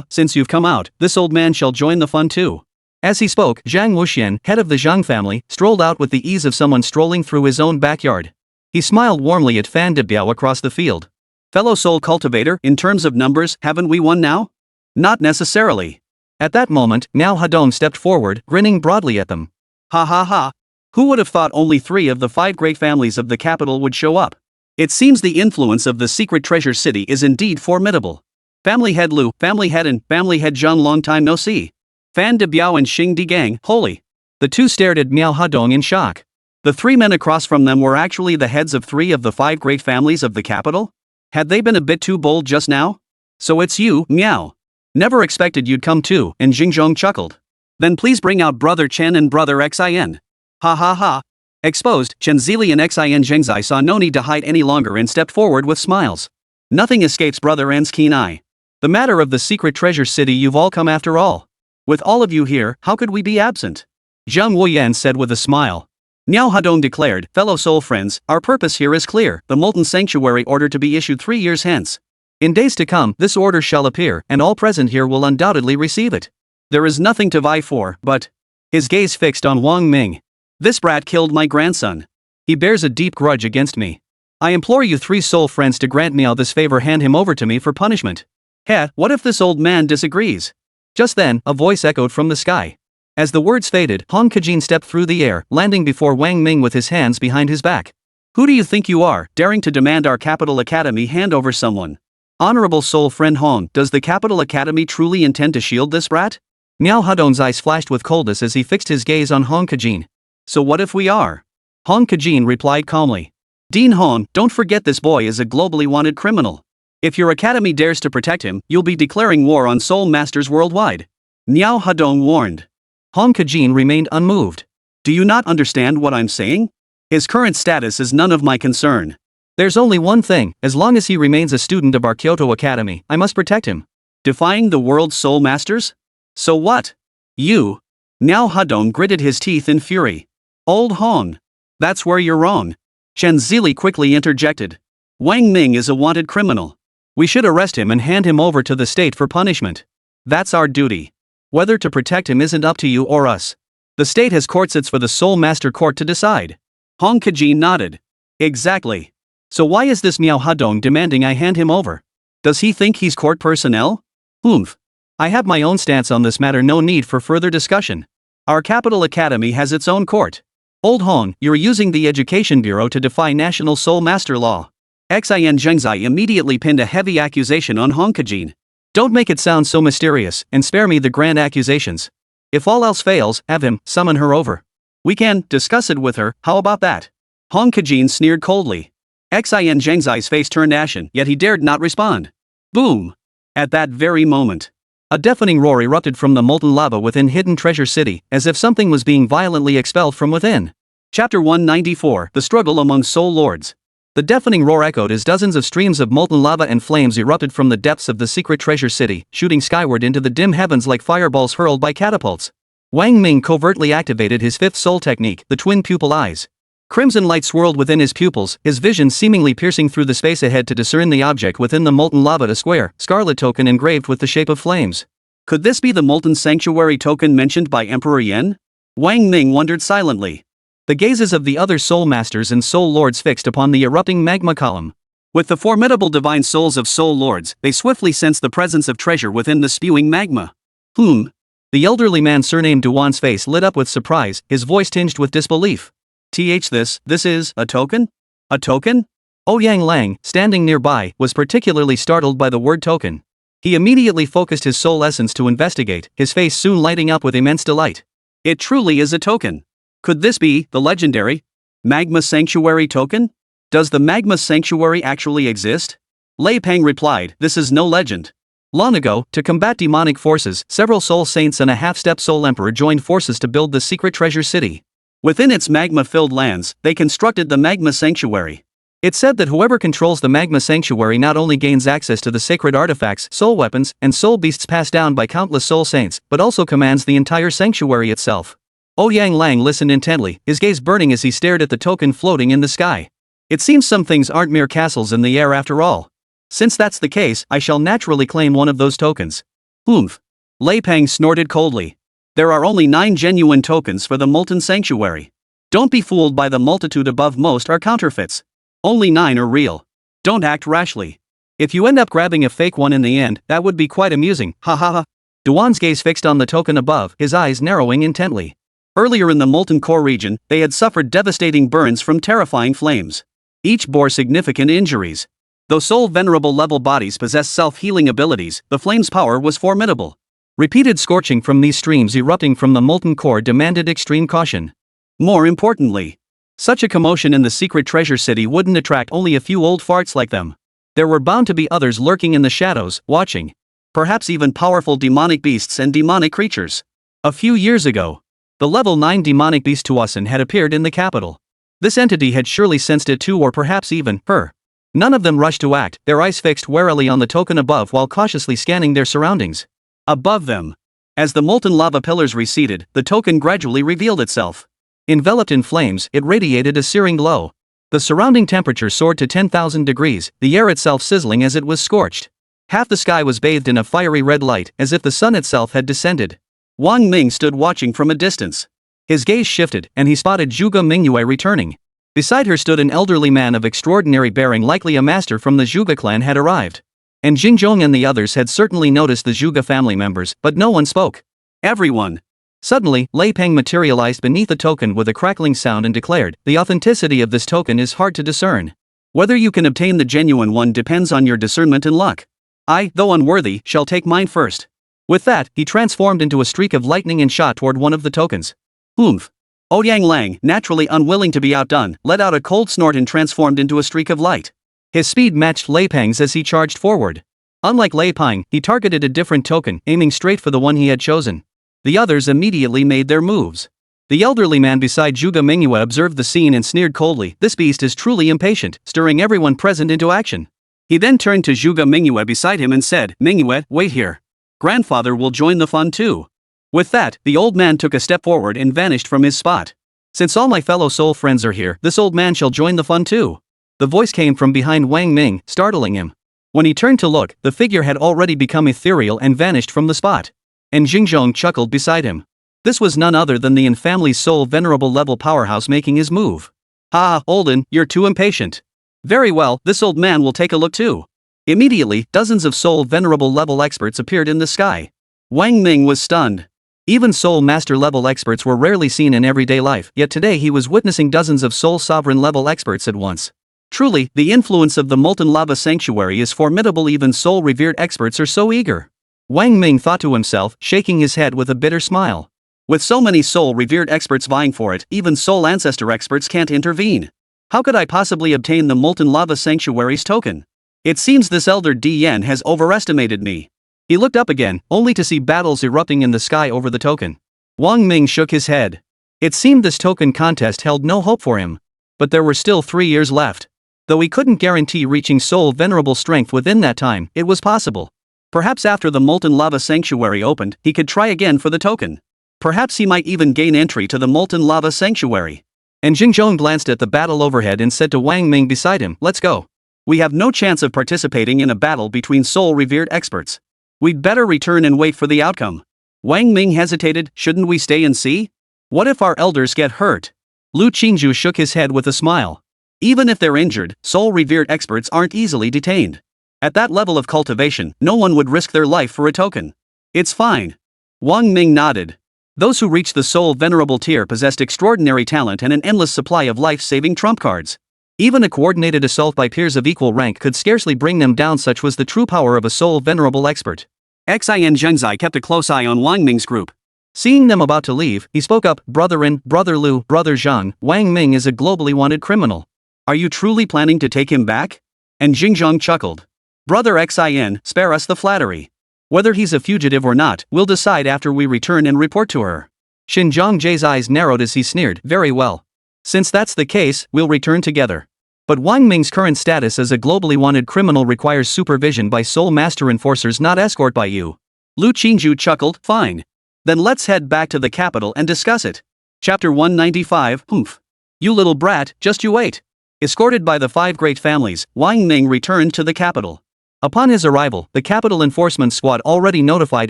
Since you've come out, this old man shall join the fun too. As he spoke, Zhang Wuxian, head of the Zhang family, strolled out with the ease of someone strolling through his own backyard. He smiled warmly at Fan Debiao across the field. Fellow soul cultivator, in terms of numbers, haven't we won now? Not necessarily. At that moment, Miao Hadong stepped forward, grinning broadly at them. Ha ha ha. Who would have thought only 3 of the 5 great families of the capital would show up? It seems the influence of the secret treasure city is indeed formidable. Family head Lu, family head and family head Zhang, long time no see. Fan de Biao and Xing Di Gang, holy. The two stared at Miao Hadong in shock. The three men across from them were actually the heads of 3 of the 5 great families of the capital? Had they been a bit too bold just now? So it's you, Miao. Never expected you'd come too, and Xingzhong chuckled. Then please bring out brother Chen and brother Xin. Ha ha ha. Exposed, Chen Zili and Xin Zhengzai saw no need to hide any longer and stepped forward with smiles. Nothing escapes brother N's keen eye. The matter of the secret treasure city, you've all come after all. With all of you here, how could we be absent? Zhang Wuyan said with a smile. Miao Hadong declared, fellow soul friends, our purpose here is clear, the molten sanctuary order to be issued 3 years hence. In days to come, this order shall appear, and all present here will undoubtedly receive it. There is nothing to vie for, but... His gaze fixed on Wang Ming. This brat killed my grandson. He bears a deep grudge against me. I implore you 3 soul friends to grant Miao this favor, hand him over to me for punishment. Heh, what if this old man disagrees? Just then, a voice echoed from the sky. As the words faded, Hong Kajin stepped through the air, landing before Wang Ming with his hands behind his back. Who do you think you are, daring to demand our Capital Academy hand over someone? Honorable soul friend Hong, does the Capital Academy truly intend to shield this brat? Miao Hadong's eyes flashed with coldness as he fixed his gaze on Hong Kajin. So what if we are? Hong Kajin replied calmly. Dean Hong, don't forget this boy is a globally wanted criminal. If your academy dares to protect him, you'll be declaring war on soul masters worldwide. Miao Hadong warned. Hong Kajin remained unmoved. Do you not understand what I'm saying? His current status is none of my concern. There's only one thing, as long as he remains a student of our Kyoto Academy, I must protect him. Defying the world's soul masters? So what? You? Miao Hadong gritted his teeth in fury. Old Hong. That's where you're wrong. Chen Zili quickly interjected. Wang Ming is a wanted criminal. We should arrest him and hand him over to the state for punishment. That's our duty. Whether to protect him isn't up to you or us. The state has courts, it's for the Soul Master Court to decide. Hong Kajin nodded. Exactly. So why is this Miao Hadong demanding I hand him over? Does he think he's court personnel? Oomph. I have my own stance on this matter, no need for further discussion. Our Capital Academy has its own court. Old Hong, you're using the Education Bureau to defy national Soul Master law. Xin Zhengzai immediately pinned a heavy accusation on Hong Kajin. Don't make it sound so mysterious, and spare me the grand accusations. If all else fails, have him summon her over. We can discuss it with her, how about that? Hong Kajin sneered coldly. Xin Zhengzai's face turned ashen, yet he dared not respond. Boom! At that very moment, a deafening roar erupted from the molten lava within Hidden Treasure City, as if something was being violently expelled from within. Chapter 194, The Struggle Among Soul Lords. The deafening roar echoed as dozens of streams of molten lava and flames erupted from the depths of the secret treasure city, shooting skyward into the dim heavens like fireballs hurled by catapults. Wang Ming covertly activated his 5th soul technique, the twin pupil eyes. Crimson light swirled within his pupils, his vision seemingly piercing through the space ahead to discern the object within the molten lava, a square, scarlet token engraved with the shape of flames. Could this be the molten sanctuary token mentioned by Emperor Yen? Wang Ming wondered silently. The gazes of the other soul masters and soul lords fixed upon the erupting magma column. With the formidable divine souls of soul lords, they swiftly sensed the presence of treasure within the spewing magma. The elderly man surnamed Duan's face lit up with surprise, his voice tinged with disbelief. This is a token? A token? Ouyang Lang, standing nearby, was particularly startled by the word token. He immediately focused his soul essence to investigate, his face soon lighting up with immense delight. It truly is a token. Could this be the legendary Magma Sanctuary token? Does the Magma Sanctuary actually exist? Lei Peng replied, this is no legend. Long ago, to combat demonic forces, several soul saints and a half-step soul emperor joined forces to build the secret treasure city. Within its magma-filled lands, they constructed the Magma Sanctuary. It's said that whoever controls the Magma Sanctuary not only gains access to the sacred artifacts, soul weapons, and soul beasts passed down by countless soul saints, but also commands the entire sanctuary itself. Ouyang Lang listened intently, his gaze burning as he stared at the token floating in the sky. It seems some things aren't mere castles in the air after all. Since that's the case, I shall naturally claim one of those tokens. Lei Peng snorted coldly. There are only 9 genuine tokens for the Molten Sanctuary. Don't be fooled by the multitude above, most are counterfeits. Only 9 are real. Don't act rashly. If you end up grabbing a fake one in the end, that would be quite amusing, ha ha ha. Duan's gaze fixed on the token above, his eyes narrowing intently. Earlier in the molten core region, they had suffered devastating burns from terrifying flames. Each bore significant injuries. Though Soul Venerable level bodies possessed self-healing abilities, the flame's power was formidable. Repeated scorching from these streams erupting from the molten core demanded extreme caution. More importantly, such a commotion in the secret treasure city wouldn't attract only a few old farts like them. There were bound to be others lurking in the shadows, watching. Perhaps even powerful demonic beasts and demonic creatures. A few years ago, the level 9 demonic beast Tuasan had appeared in the capital. This entity had surely sensed it too, or perhaps even her. None of them rushed to act, their eyes fixed warily on the token above while cautiously scanning their surroundings. Above them, as the molten lava pillars receded, the token gradually revealed itself. Enveloped in flames, it radiated a searing glow. The surrounding temperature soared to 10,000 degrees, the air itself sizzling as it was scorched. Half the sky was bathed in a fiery red light, as if the sun itself had descended. Wang Ming stood watching from a distance. His gaze shifted, and he spotted Zhuge Mingyue returning. Beside her stood an elderly man of extraordinary bearing, likely a master from the Zhuge clan had arrived. And Jingzhong and the others had certainly noticed the Zhuge family members, but no one spoke. Everyone. Suddenly, Lei Peng materialized beneath the token with a crackling sound and declared, "The authenticity of this token is hard to discern. Whether you can obtain the genuine one depends on your discernment and luck. I, though unworthy, shall take mine first." With that, he transformed into a streak of lightning and shot toward one of the tokens. Oomph. Ouyang Lang, naturally unwilling to be outdone, let out a cold snort and transformed into a streak of light. His speed matched Lei Peng's as he charged forward. Unlike Lei Peng, he targeted a different token, aiming straight for the one he had chosen. The others immediately made their moves. The elderly man beside Zhuge Mingyue observed the scene and sneered coldly, "This beast is truly impatient," stirring everyone present into action. He then turned to Zhuge Mingyue beside him and said, "Mingyue, wait here. Grandfather will join the fun too." With that, the old man took a step forward and vanished from his spot. "Since all my fellow soul friends are here, this old man shall join the fun too." The voice came from behind Wang Ming, startling him. When he turned to look, the figure had already become ethereal and vanished from the spot. And Jingzhong chuckled beside him. This was none other than the family's Soul Venerable level powerhouse making his move. "Ha, Olden, you're too impatient. Very well, this old man will take a look too." Immediately, dozens of Soul Venerable level experts appeared in the sky. Wang Ming was stunned. Even Soul Master level experts were rarely seen in everyday life, yet today he was witnessing dozens of Soul Sovereign level experts at once. Truly, the influence of the Molten Lava Sanctuary is formidable. Even Soul revered experts are so eager. Wang Ming thought to himself, shaking his head with a bitter smile. With so many Soul revered experts vying for it, even Soul Ancestor experts can't intervene. How could I possibly obtain the Molten Lava Sanctuary's token? It seems this elder Dian has overestimated me. He looked up again, only to see battles erupting in the sky over the token. Wang Ming shook his head. It seemed this token contest held no hope for him. But there were still 3 years left. Though he couldn't guarantee reaching Soul Venerable strength within that time, it was possible. Perhaps after the Molten Lava Sanctuary opened, he could try again for the token. Perhaps he might even gain entry to the Molten Lava Sanctuary. And Jingzhong glanced at the battle overhead and said to Wang Ming beside him, "Let's go. We have no chance of participating in a battle between Soul revered experts. We'd better return and wait for the outcome." Wang Ming hesitated. "Shouldn't we stay and see? What if our elders get hurt?" Lu Qingzhu shook his head with a smile. Even if they're injured, Soul revered experts aren't easily detained. At that level of cultivation, no one would risk their life for a token. "It's fine." Wang Ming nodded. Those who reached the Soul Venerable tier possessed extraordinary talent and an endless supply of life-saving trump cards. Even a coordinated assault by peers of equal rank could scarcely bring them down. Such was the true power of a Soul Venerable expert. Xin Zhengzai kept a close eye on Wang Ming's group. Seeing them about to leave, he spoke up, "Brother Rin, Brother Lu, Brother Zhang, Wang Ming is a globally wanted criminal. Are you truly planning to take him back?" And Jingzhong chuckled. "Brother Xin, spare us the flattery. Whether he's a fugitive or not, we'll decide after we return and report to her." Xinjiang Jie's eyes narrowed as he sneered, "Very well. Since that's the case, we'll return together." But Wang Ming's current status as a globally wanted criminal requires supervision by Soul Master enforcers, not escort by you. Lu Qingzhu chuckled, "Fine. Then let's head back to the capital and discuss it." Chapter 195, Humph. "You little brat, just you wait." Escorted by the 5 great families, Wang Ming returned to the capital. Upon his arrival, the capital enforcement squad already notified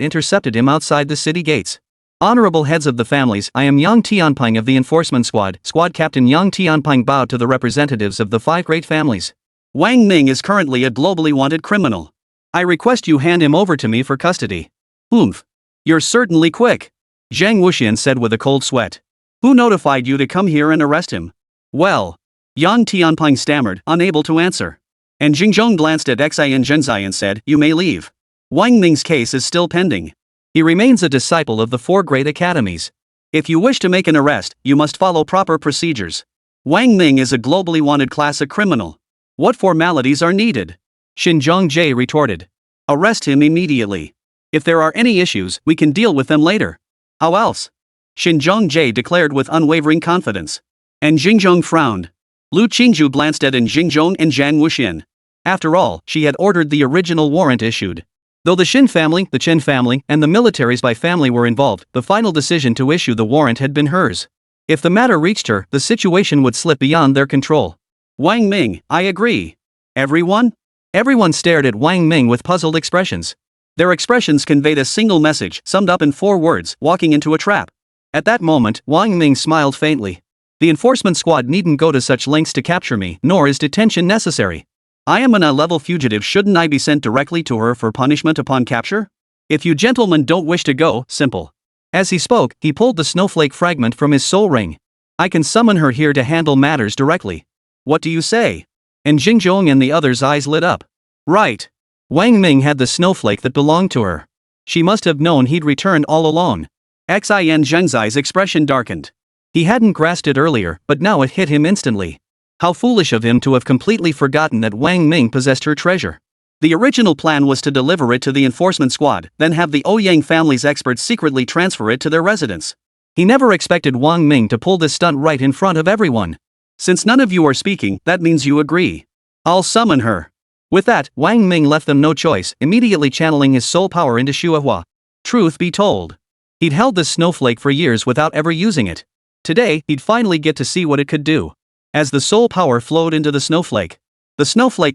intercepted him outside the city gates. "Honorable heads of the families, I am Yang Tianping of the enforcement squad." Squad Captain Yang Tianping bowed to the representatives of the 5 great families. "Wang Ming is currently a globally wanted criminal. I request you hand him over to me for custody." "Humph. You're certainly quick," Zhang Wuxian said with a cold sweat. "Who notified you to come here and arrest him?" "Well, Yang Tianping stammered, unable to answer. And Jingzhong glanced at Xin Zhenzai and said, "You may leave. Wang Ming's case is still pending. He remains a disciple of the 4 great academies. If you wish to make an arrest, you must follow proper procedures. Wang Ming is a globally wanted classic criminal. What formalities are needed?" Xinjiang Jie retorted. "Arrest him immediately. If there are any issues, we can deal with them later. How else?" Xinjiang Jie declared with unwavering confidence. And Jingzhong frowned. Lu Qingzhu glanced at An Jingzhong and Zhang Wuxian. After all, she had ordered the original warrant issued. Though the Xin family, the Chen family, and the militaries by family were involved, the final decision to issue the warrant had been hers. If the matter reached her, the situation would slip beyond their control. "Wang Ming, I agree." "Everyone?" Everyone stared at Wang Ming with puzzled expressions. Their expressions conveyed a single message, summed up in 4 words: walking into a trap. At that moment, Wang Ming smiled faintly. "The enforcement squad needn't go to such lengths to capture me, nor is detention necessary. I am an A-level fugitive. Shouldn't I be sent directly to her for punishment upon capture? If you gentlemen don't wish to go, simple." As he spoke, he pulled the snowflake fragment from his soul ring. "I can summon her here to handle matters directly. What do you say?" And Jingzhong and the others' eyes lit up. Right. Wang Ming had the snowflake that belonged to her. She must have known he'd returned all alone. Xin Zhenzai's expression darkened. He hadn't grasped it earlier, but now it hit him instantly. How foolish of him to have completely forgotten that Wang Ming possessed her treasure. The original plan was to deliver it to the enforcement squad, then have the Ouyang family's experts secretly transfer it to their residence. He never expected Wang Ming to pull this stunt right in front of everyone. "Since none of you are speaking, that means you agree. I'll summon her." With that, Wang Ming left them no choice, immediately channeling his soul power into Shuahua. Truth be told, he'd held this snowflake for years without ever using it. Today, he'd finally get to see what it could do. As the soul power flowed into the snowflake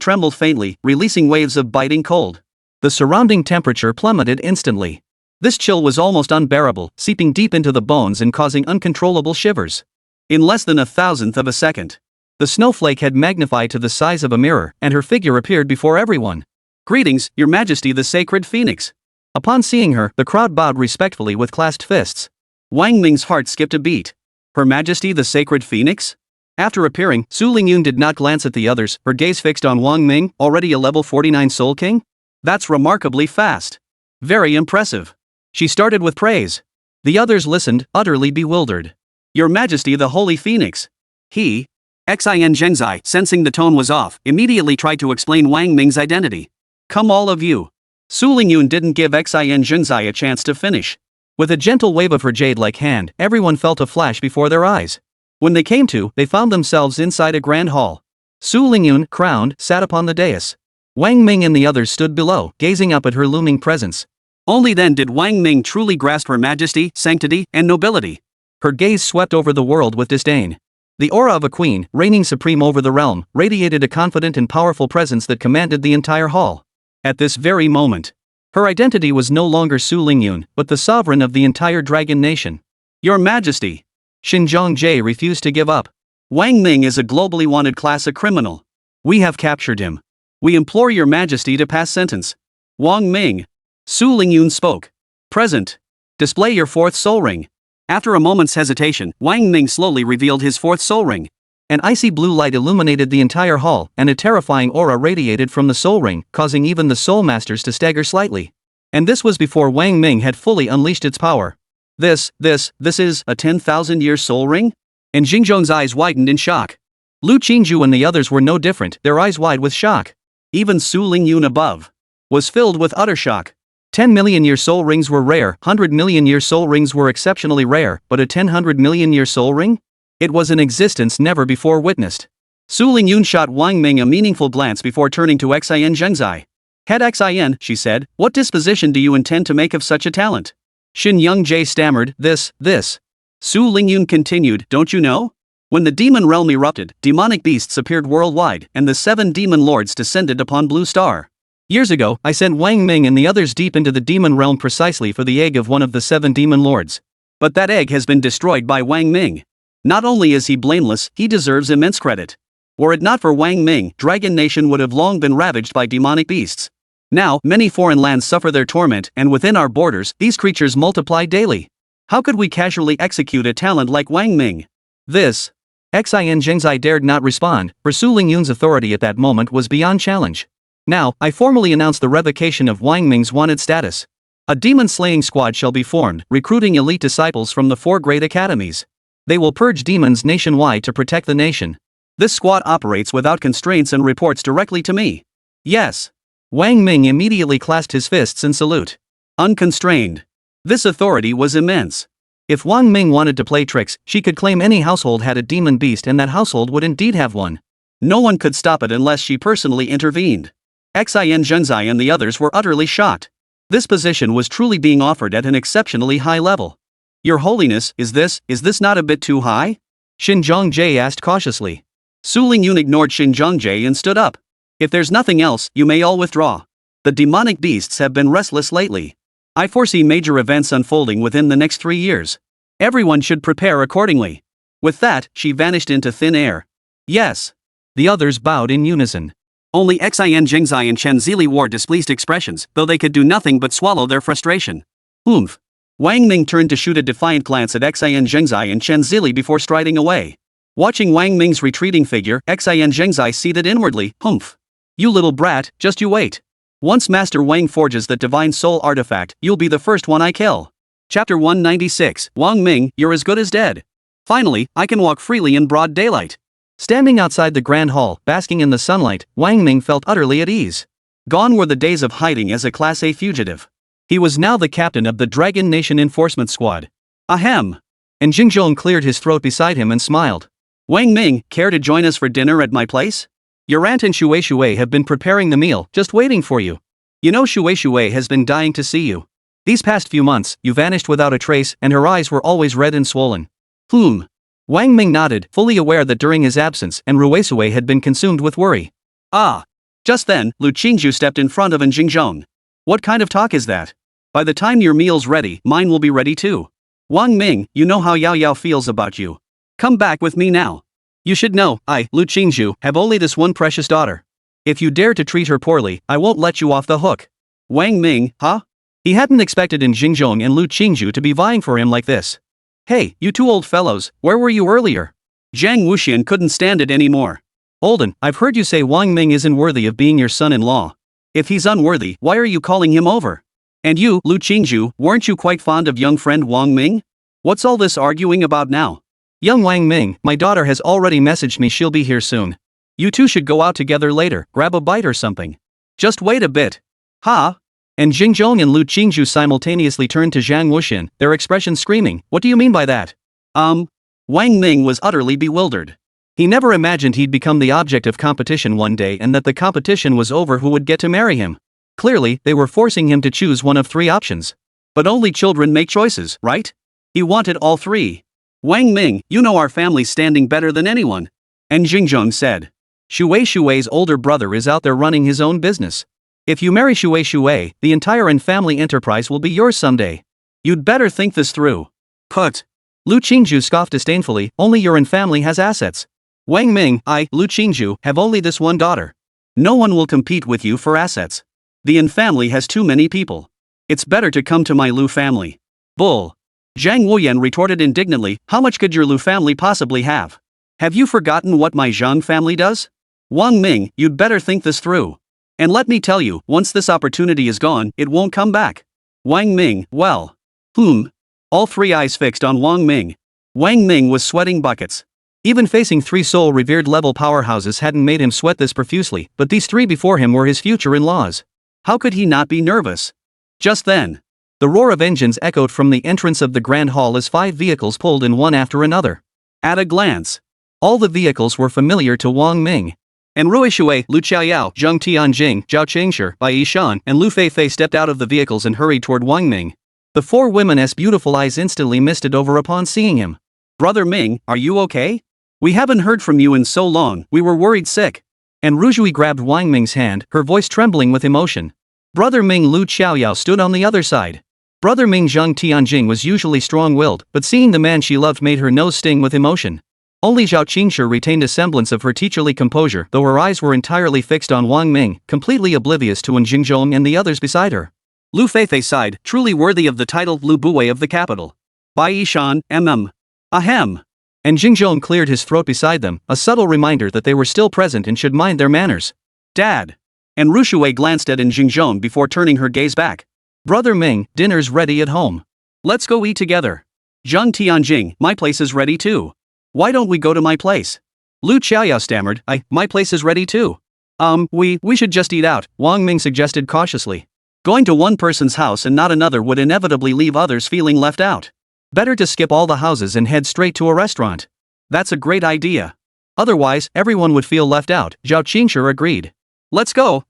trembled faintly, releasing waves of biting cold. The surrounding temperature plummeted instantly. This chill was almost unbearable, seeping deep into the bones and causing uncontrollable shivers. In less than 1,000th of a second, the snowflake had magnified to the size of a mirror, and her figure appeared before everyone. "Greetings, Your Majesty the Sacred Phoenix." Upon seeing her, the crowd bowed respectfully with clasped fists. Wang Ming's heart skipped a beat. Her Majesty the Sacred Phoenix? After appearing, Su Lingyun did not glance at the others, her gaze fixed on Wang Ming, already a level 49 Soul King? "That's remarkably fast. Very impressive." She started with praise. The others listened, utterly bewildered. "Your Majesty the Holy Phoenix." Xin Zhenzai, sensing the tone was off, immediately tried to explain Wang Ming's identity. "Come all of you." Su Lingyun didn't give Xin Zhenzai a chance to finish. With a gentle wave of her jade-like hand, everyone felt a flash before their eyes. When they came to, they found themselves inside a grand hall. Su Lingyun, crowned, sat upon the dais. Wang Ming and the others stood below, gazing up at her looming presence. Only then did Wang Ming truly grasp her majesty, sanctity, and nobility. Her gaze swept over the world with disdain. The aura of a queen, reigning supreme over the realm, radiated a confident and powerful presence that commanded the entire hall. At this very moment, her identity was no longer Su Lingyun, but the sovereign of the entire dragon nation. "Your Majesty." Xinjiang Jie refused to give up. "Wang Ming is a globally wanted classic criminal. We have captured him. We implore Your Majesty to pass sentence." "Wang Ming." Su Lingyun spoke. "Present. Display your 4th soul ring." After a moment's hesitation, Wang Ming slowly revealed his 4th soul ring. An icy blue light illuminated the entire hall, and a terrifying aura radiated from the soul ring, causing even the soul masters to stagger slightly. And this was before Wang Ming had fully unleashed its power. This is a 10,000-year soul ring?" And Jingzhong's eyes widened in shock. Lu Qingzhu and the others were no different, their eyes wide with shock. Even Su Lingyun above was filled with utter shock. 10-million-year soul rings were rare, 100-million-year soul rings were exceptionally rare, but a 10-100-million-year soul ring? It was an existence never before witnessed. Su Lingyun shot Wang Ming a meaningful glance before turning to Xin Zhenzai. "Head Xin," she said, "what disposition do you intend to make of such a talent?" Xinjiang Jie stammered, This. Su Lingyun continued, "Don't you know? When the demon realm erupted, demonic beasts appeared worldwide, and the 7 demon lords descended upon Blue Star. Years ago, I sent Wang Ming and the others deep into the demon realm precisely for the egg of one of the 7 demon lords. But that egg has been destroyed by Wang Ming. Not only is he blameless, he deserves immense credit. Were it not for Wang Ming, Dragon Nation would have long been ravaged by demonic beasts. Now, many foreign lands suffer their torment, and within our borders, these creatures multiply daily. How could we casually execute a talent like Wang Ming? This Xin Zhengzai dared not respond, for Su Lingyun's authority at that moment was beyond challenge. Now, I formally announce the revocation of Wang Ming's wanted status. A demon-slaying squad shall be formed, recruiting elite disciples from the 4 great academies. They will purge demons nationwide to protect the nation. This squad operates without constraints and reports directly to me. Yes. Wang Ming immediately clasped his fists in salute. Unconstrained. This authority was immense. If Wang Ming wanted to play tricks, she could claim any household had a demon beast and that household would indeed have one. No one could stop it unless she personally intervened. Xin Zhengzai and the others were utterly shocked. This position was truly being offered at an exceptionally high level. Your Holiness, is this not a bit too high? Xin Zhongjie asked cautiously. Su Lingyun ignored Xin Zhongjie and stood up. If there's nothing else, you may all withdraw. The demonic beasts have been restless lately. I foresee major events unfolding within the next 3 years. Everyone should prepare accordingly. With that, she vanished into thin air. Yes. The others bowed in unison. Only Xin Zhengzai and Chen Zili wore displeased expressions, though they could do nothing but swallow their frustration. Oomph. Wang Ming turned to shoot a defiant glance at Xin Zhengzai and Chen Zili before striding away. Watching Wang Ming's retreating figure, Xin Zhengzai seethed inwardly, humph. You little brat, just you wait. Once Master Wang forges that divine soul artifact, you'll be the first one I kill. Chapter 196, Wang Ming, you're as good as dead. Finally, I can walk freely in broad daylight. Standing outside the grand hall, basking in the sunlight, Wang Ming felt utterly at ease. Gone were the days of hiding as a Class A fugitive. He was now the captain of the Dragon Nation Enforcement Squad. Ahem. And Jingzhong cleared his throat beside him and smiled. Wang Ming, care to join us for dinner at my place? Your aunt and Shui have been preparing the meal, just waiting for you. You know Shui has been dying to see you. These past few months, you vanished without a trace and her eyes were always red and swollen. Wang Ming nodded, fully aware that during his absence and Ruisui had been consumed with worry. Ah. Just then, Lu Qingju stepped in front of An Jingzhong. What kind of talk is that? By the time your meal's ready, mine will be ready too. Wang Ming, you know how Yao Yao feels about you. Come back with me now. You should know, I, Lu Qingju, have only this one precious daughter. If you dare to treat her poorly, I won't let you off the hook. Wang Ming, huh? He hadn't expected An Jingzhong and Lu Qingju to be vying for him like this. Hey, you two old fellows, where were you earlier? Zhang Wuxian couldn't stand it anymore. Olden, I've heard you say Wang Ming isn't worthy of being your son-in-law. If he's unworthy, why are you calling him over? And you, Lu Qingju, weren't you quite fond of young friend Wang Ming? What's all this arguing about now? Young Wang Ming, my daughter has already messaged me she'll be here soon. You two should go out together later, grab a bite or something. Just wait a bit. Ha? And Jingzhong and Lu Qingju simultaneously turned to Zhang Wuxian, their expressions screaming, what do you mean by that? Wang Ming was utterly bewildered. He never imagined he'd become the object of competition one day and that the competition was over who would get to marry him. Clearly, they were forcing him to choose one of 3 options. But only children make choices, right? He wanted all 3. Wang Ming, you know our family's standing better than anyone. And Jingzhong said. Shui's older brother is out there running his own business. If you marry Shui, the entire family enterprise will be yours someday. You'd better think this through. Put. Lu Qingju scoffed disdainfully, only your family has assets. Wang Ming, I, Lu Qingju, have only this one daughter. No one will compete with you for assets. The Yin family has too many people. It's better to come to my Lu family. Bull. Zhang Wuyan retorted indignantly, how much could your Lu family possibly have? Have you forgotten what my Zhang family does? Wang Ming, you'd better think this through. And let me tell you, once this opportunity is gone, it won't come back. Wang Ming, well. All 3 eyes fixed on Wang Ming. Wang Ming was sweating buckets. Even facing 3 soul-revered level powerhouses hadn't made him sweat this profusely, but these 3 before him were his future in-laws. How could he not be nervous? Just then, the roar of engines echoed from the entrance of the grand hall as 5 vehicles pulled in one after another. At a glance, all the vehicles were familiar to Wang Ming. And Ruisui, Lu Qiaoyao, Zheng Tianjing, Zhao Qingshi, Bai Yishan, and Lu Feifei stepped out of the vehicles and hurried toward Wang Ming. The 4 women's beautiful eyes instantly misted over upon seeing him. Brother Ming, are you okay? We haven't heard from you in so long, we were worried sick. And Ruzhui grabbed Wang Ming's hand, her voice trembling with emotion. Brother Ming Lu Qiaoyao stood on the other side. Brother Ming Zheng Tianjing was usually strong-willed, but seeing the man she loved made her nose sting with emotion. Only Zhao Qingshi retained a semblance of her teacherly composure, though her eyes were entirely fixed on Wang Ming, completely oblivious to Wen Jingzhong and the others beside her. Lu Feifei sighed, truly worthy of the title Lu Buwei of the capital. Bai Yishan, Ahem. And Xingzhong cleared his throat beside them, a subtle reminder that they were still present and should mind their manners. Dad. And Rushui glanced at Xingzhong before turning her gaze back. Brother Ming, dinner's ready at home. Let's go eat together. Zhang Tianjing, my place is ready too. Why don't we go to my place? Lu Qiaoyao stammered, my place is ready too. We should just eat out, Wang Ming suggested cautiously. Going to one person's house and not another would inevitably leave others feeling left out. Better to skip all the houses and head straight to a restaurant. That's a great idea. Otherwise, everyone would feel left out, Zhao Qingshi agreed. Let's go.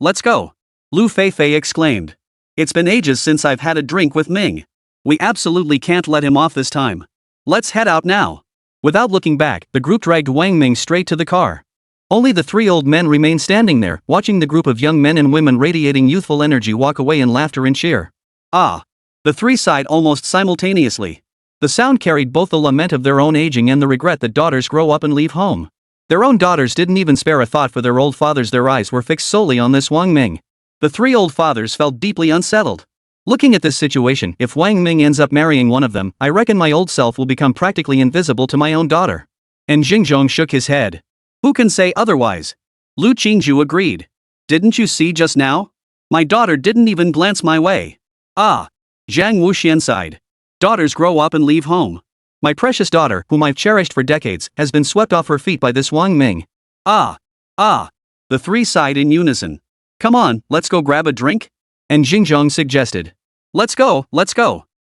Lu Feifei exclaimed. It's been ages since I've had a drink with Ming. We absolutely can't let him off this time. Let's head out now. Without looking back, the group dragged Wang Ming straight to the car. Only the three old men remained standing there, watching the group of young men and women radiating youthful energy walk away in laughter and cheer. Ah! The three sighed almost simultaneously. The sound carried both the lament of their own aging and the regret that daughters grow up and leave home. Their own daughters didn't even spare a thought for their old fathers. Their eyes were fixed solely on this Wang Ming. The three old fathers felt deeply unsettled. Looking at this situation, if Wang Ming ends up marrying one of them, I reckon my old self will become practically invisible to my own daughter. And Xingzhong shook his head. Who can say otherwise? Lu Qingju agreed. Didn't you see just now? My daughter didn't even glance my way. Ah! Zhang Wuxian sighed. Daughters grow up and leave home. My precious daughter, whom I've cherished for decades, has been swept off her feet by this Wang Ming. Ah! The three sighed in unison. Come on, let's go grab a drink? And Xingzhong suggested. Let's go.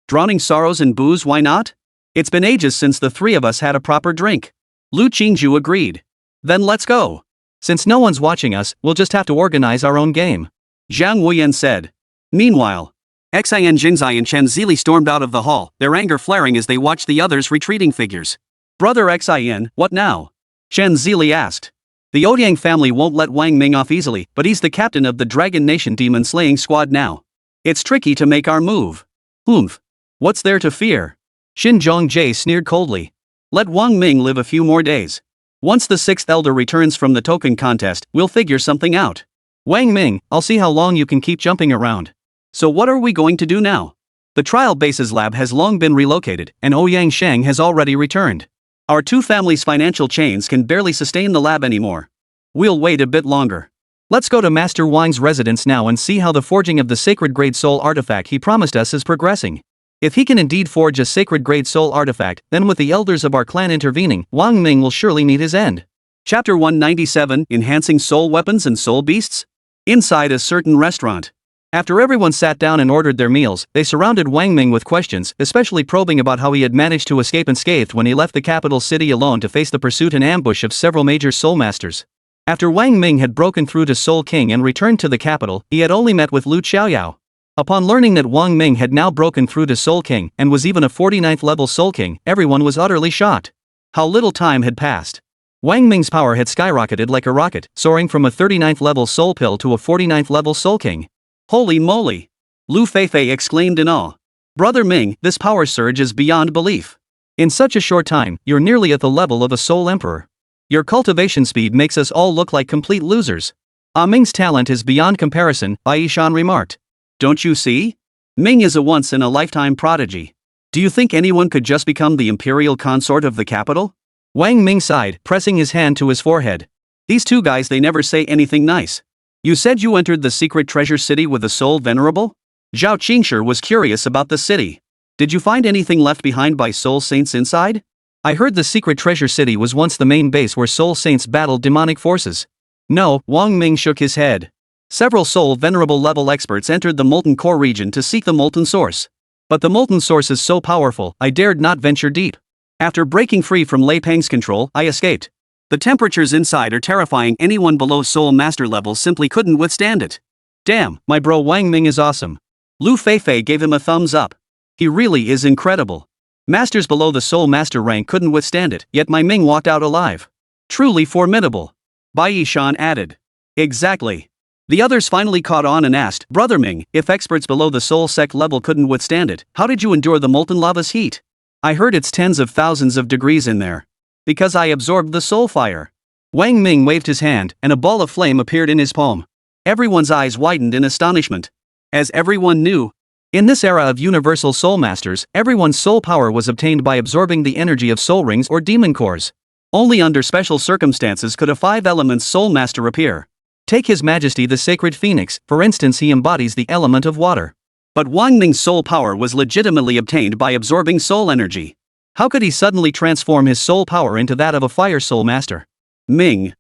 Drowning sorrows in booze, why not? It's been ages since the three of us had a proper drink. Lu Qingju agreed. Then let's go. Since no one's watching us, we'll just have to organize our own game. Zhang Wuyan said. Meanwhile, Xian Jingzai and Chen Zili stormed out of the hall, their anger flaring as they watched the others' retreating figures. Brother Xian, what now? Chen Zili asked. The Ouyang family won't let Wang Ming off easily, but he's the captain of the Dragon Nation demon-slaying squad now. It's tricky to make our move. What's there to fear? Xin Zhongjie sneered coldly. Let Wang Ming live a few more days. Once the sixth elder returns from the token contest, we'll figure something out. Wang Ming, I'll see how long you can keep jumping around. So what are we going to do now? The trial bases lab has long been relocated, and Ouyang Sheng has already returned. Our two families' financial chains can barely sustain the lab anymore. We'll wait a bit longer. Let's go to Master Wang's residence now and see how the forging of the sacred grade soul artifact he promised us is progressing. If he can indeed forge a sacred grade soul artifact, then with the elders of our clan intervening, Wang Ming will surely meet his end. Chapter 197, Enhancing Soul Weapons and Soul Beasts? Inside a certain restaurant. After everyone sat down and ordered their meals, they surrounded Wang Ming with questions, especially probing about how he had managed to escape unscathed when he left the capital city alone to face the pursuit and ambush of several major soul masters. After Wang Ming had broken through to Soul King and returned to the capital, he had only met with Lu Qiaoyao. Upon learning that Wang Ming had now broken through to Soul King and was even a 49th level Soul King, everyone was utterly shocked. How little time had passed. Wang Ming's power had skyrocketed like a rocket, soaring from a 39th level Soul Pill to a 49th level Soul King. Holy moly! Lu Feifei exclaimed in awe. Brother Ming, this power surge is beyond belief. In such a short time, you're nearly at the level of a Soul Emperor. Your cultivation speed makes us all look like complete losers. Ming's talent is beyond comparison, Aishan remarked. Don't you see? Ming is a once-in-a-lifetime prodigy. Do you think anyone could just become the imperial consort of the capital? Wang Ming sighed, pressing his hand to his forehead. These two guys, they never say anything nice. You said you entered the secret treasure city with a soul venerable? Zhao Qingshi was curious about the city. Did you find anything left behind by soul saints inside? I heard the secret treasure city was once the main base where soul saints battled demonic forces. No, Wang Ming shook his head. Several soul venerable level experts entered the molten core region to seek the molten source. But the molten source is so powerful, I dared not venture deep. After breaking free from Lei Peng's control, I escaped. The temperatures inside are terrifying. Anyone below soul master level simply couldn't withstand it. Damn, my bro Wang Ming is awesome. Lu Feifei gave him a thumbs up. He really is incredible. Masters below the soul master rank couldn't withstand it, yet my Ming walked out alive. Truly formidable. Bai Yishan added. Exactly. The others finally caught on and asked, Brother Ming, if experts below the soul sect level couldn't withstand it, how did you endure the molten lava's heat? I heard it's tens of thousands of degrees in there. Because I absorbed the soul fire. Wang Ming waved his hand, and a ball of flame appeared in his palm. Everyone's eyes widened in astonishment. As everyone knew, In this era of universal soul masters, everyone's soul power was obtained by absorbing the energy of soul rings or demon cores. Only under special circumstances could a 5-element soul master appear. Take His Majesty the Sacred Phoenix, for instance. He embodies the element of water. But Wang Ming's soul power was legitimately obtained by absorbing soul energy. How could he suddenly transform his soul power into that of a fire soul master? Ming,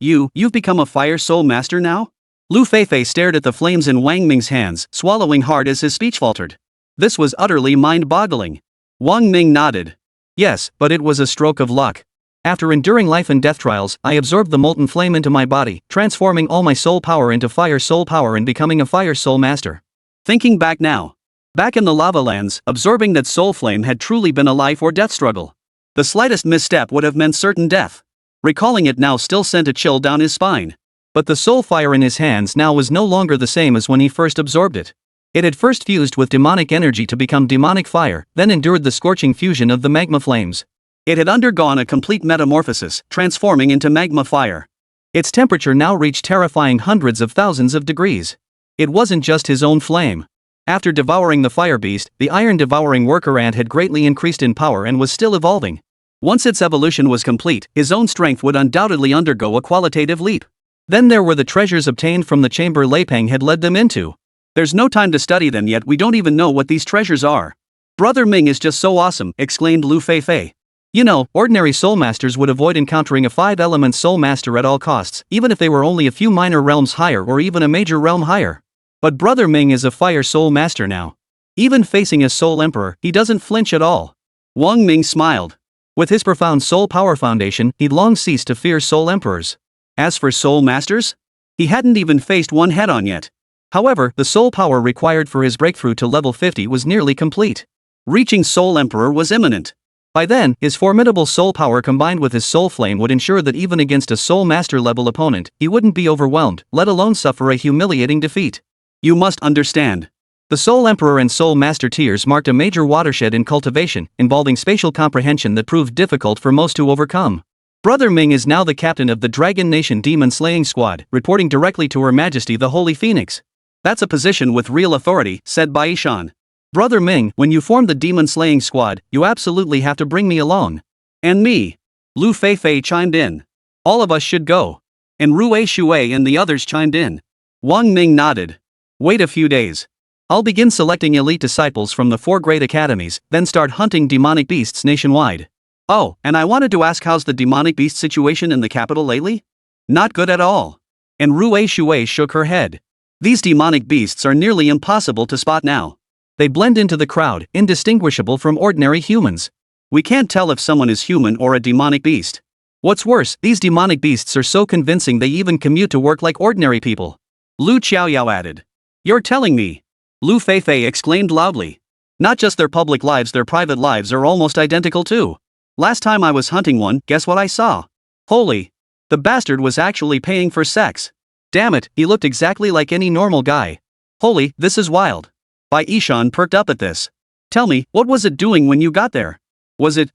you've become a fire soul master now? Lu Feifei stared at the flames in Wang Ming's hands, swallowing hard as his speech faltered. This was utterly mind-boggling. Wang Ming nodded. Yes, but it was a stroke of luck. After enduring life and death trials, I absorbed the molten flame into my body, transforming all my soul power into fire soul power and becoming a fire soul master. Thinking back now. Back in the lava lands, absorbing that soul flame had truly been a life or death struggle. The slightest misstep would have meant certain death. Recalling it now still sent a chill down his spine. But the soul fire in his hands now was no longer the same as when he first absorbed it. It had first fused with demonic energy to become demonic fire, then endured the scorching fusion of the magma flames. It had undergone a complete metamorphosis, transforming into magma fire. Its temperature now reached terrifying hundreds of thousands of degrees. It wasn't just his own flame. After devouring the fire beast, the iron-devouring worker ant had greatly increased in power and was still evolving. Once its evolution was complete, his own strength would undoubtedly undergo a qualitative leap. Then there were the treasures obtained from the chamber Leipeng had led them into. There's no time to study them yet. We don't even know what these treasures are. Brother Ming is just so awesome, exclaimed Lu Feifei. You know, ordinary soul masters would avoid encountering a 5-element soul master at all costs, even if they were only a few minor realms higher or even a major realm higher. But Brother Ming is a fire soul master now. Even facing a soul emperor, he doesn't flinch at all. Wang Ming smiled. With his profound soul power foundation, he'd long ceased to fear soul emperors. As for soul masters? He hadn't even faced one head-on yet. However, the soul power required for his breakthrough to level 50 was nearly complete. Reaching soul emperor was imminent. By then, his formidable soul power combined with his soul flame would ensure that even against a soul master level opponent, he wouldn't be overwhelmed, let alone suffer a humiliating defeat. You must understand. The Soul Emperor and Soul Master tiers marked a major watershed in cultivation, involving spatial comprehension that proved difficult for most to overcome. Brother Ming is now the captain of the Dragon Nation Demon Slaying Squad, reporting directly to Her Majesty the Holy Phoenix. That's a position with real authority, said Baishan. Brother Ming, when you form the Demon Slaying Squad, you absolutely have to bring me along. And me. Lu Feifei chimed in. All of us should go. And Rue Shui and the others chimed in. Wang Ming nodded. Wait a few days. I'll begin selecting elite disciples from the 4 great academies, then start hunting demonic beasts nationwide. Oh, and I wanted to ask, how's the demonic beast situation in the capital lately? Not good at all. And Rue Shui shook her head. These demonic beasts are nearly impossible to spot now. They blend into the crowd, indistinguishable from ordinary humans. We can't tell if someone is human or a demonic beast. What's worse, these demonic beasts are so convincing they even commute to work like ordinary people. Lu Qiaoyao added. You're telling me? Lu Feifei exclaimed loudly. Not just their public lives, their private lives are almost identical too. Last time I was hunting one, guess what I saw? Holy! The bastard was actually paying for sex. Damn it, he looked exactly like any normal guy. Holy, this is wild. Bai Ishan perked up at this. Tell me, what was it doing when you got there? Was it,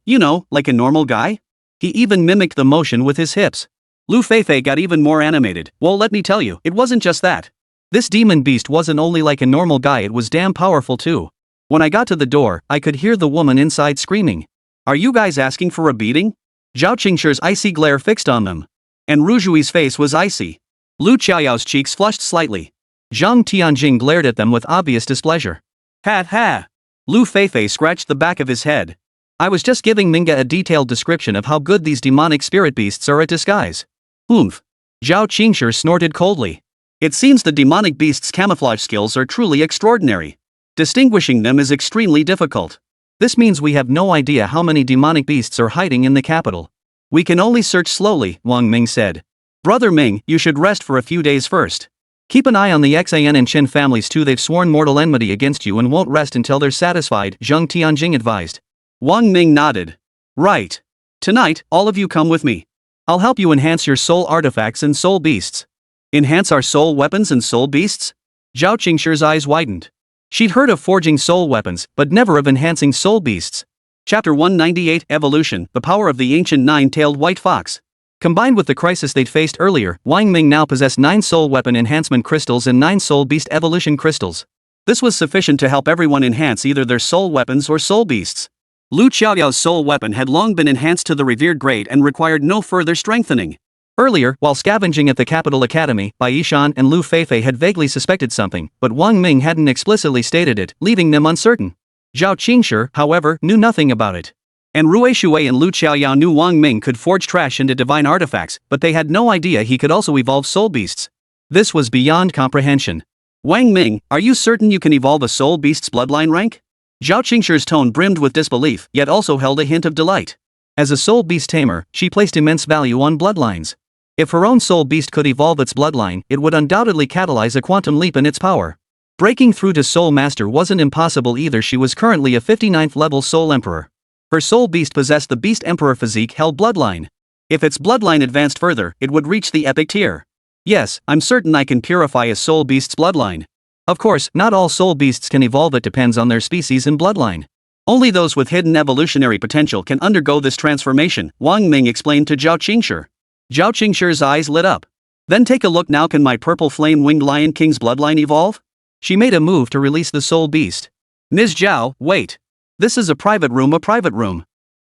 like a normal guy? He even mimicked the motion with his hips. Lu Feifei got even more animated. Well, let me tell you, it wasn't just that. This demon beast wasn't only like a normal guy, it was damn powerful too. When I got to the door, I could hear the woman inside screaming. Are you guys asking for a beating? Zhao Qingshi's icy glare fixed on them. And Rujui's face was icy. Lu Qiaoyao's cheeks flushed slightly. Zhang Tianjing glared at them with obvious displeasure. Ha ha! Lu Feifei scratched the back of his head. I was just giving Minga a detailed description of how good these demonic spirit beasts are at disguise. Oomph! Zhao Qingshi snorted coldly. It seems the demonic beasts' camouflage skills are truly extraordinary. Distinguishing them is extremely difficult. This means we have no idea how many demonic beasts are hiding in the capital. We can only search slowly, Wang Ming said. Brother Ming, you should rest for a few days first. Keep an eye on the Xan and Qin families too, they've sworn mortal enmity against you and won't rest until they're satisfied, Zhang Tianjing advised. Wang Ming nodded. Right. Tonight, all of you come with me. I'll help you enhance your soul artifacts and soul beasts. Enhance our soul weapons and soul beasts? Zhao Qingshi's eyes widened. She'd heard of forging soul weapons, but never of enhancing soul beasts. Chapter 198 Evolution, the power of the ancient 9-tailed white fox. Combined with the crisis they'd faced earlier, Wang Ming now possessed 9 soul weapon enhancement crystals and 9 soul beast evolution crystals. This was sufficient to help everyone enhance either their soul weapons or soul beasts. Lu Qiaoyao's soul weapon had long been enhanced to the revered grade and required no further strengthening. Earlier, while scavenging at the capital academy, Bai Yishan and Lu Feifei had vaguely suspected something, but Wang Ming hadn't explicitly stated it, leaving them uncertain. Zhao Qingshi, however, knew nothing about it. And Rui Shui and Lu Qiaoyao knew Wang Ming could forge trash into divine artifacts, but they had no idea he could also evolve soul beasts. This was beyond comprehension. Wang Ming, are you certain you can evolve a soul beast's bloodline rank? Zhao Qingshi's tone brimmed with disbelief, yet also held a hint of delight. As a soul beast tamer, she placed immense value on bloodlines. If her own soul beast could evolve its bloodline, it would undoubtedly catalyze a quantum leap in its power. Breaking through to Soul Master wasn't impossible either. She was currently a 59th level Soul Emperor. Her soul beast possessed the Beast Emperor physique held bloodline. If its bloodline advanced further, it would reach the epic tier. Yes, I'm certain I can purify a soul beast's bloodline. Of course, not all soul beasts can evolve, it depends on their species and bloodline. Only those with hidden evolutionary potential can undergo this transformation, Wang Ming explained to Zhao Qingshi. Zhao Qingshi's eyes lit up. Then take a look now, can my purple flame-winged Lion King's bloodline evolve? She made a move to release the soul beast. Ms. Zhao, wait. This is a private room.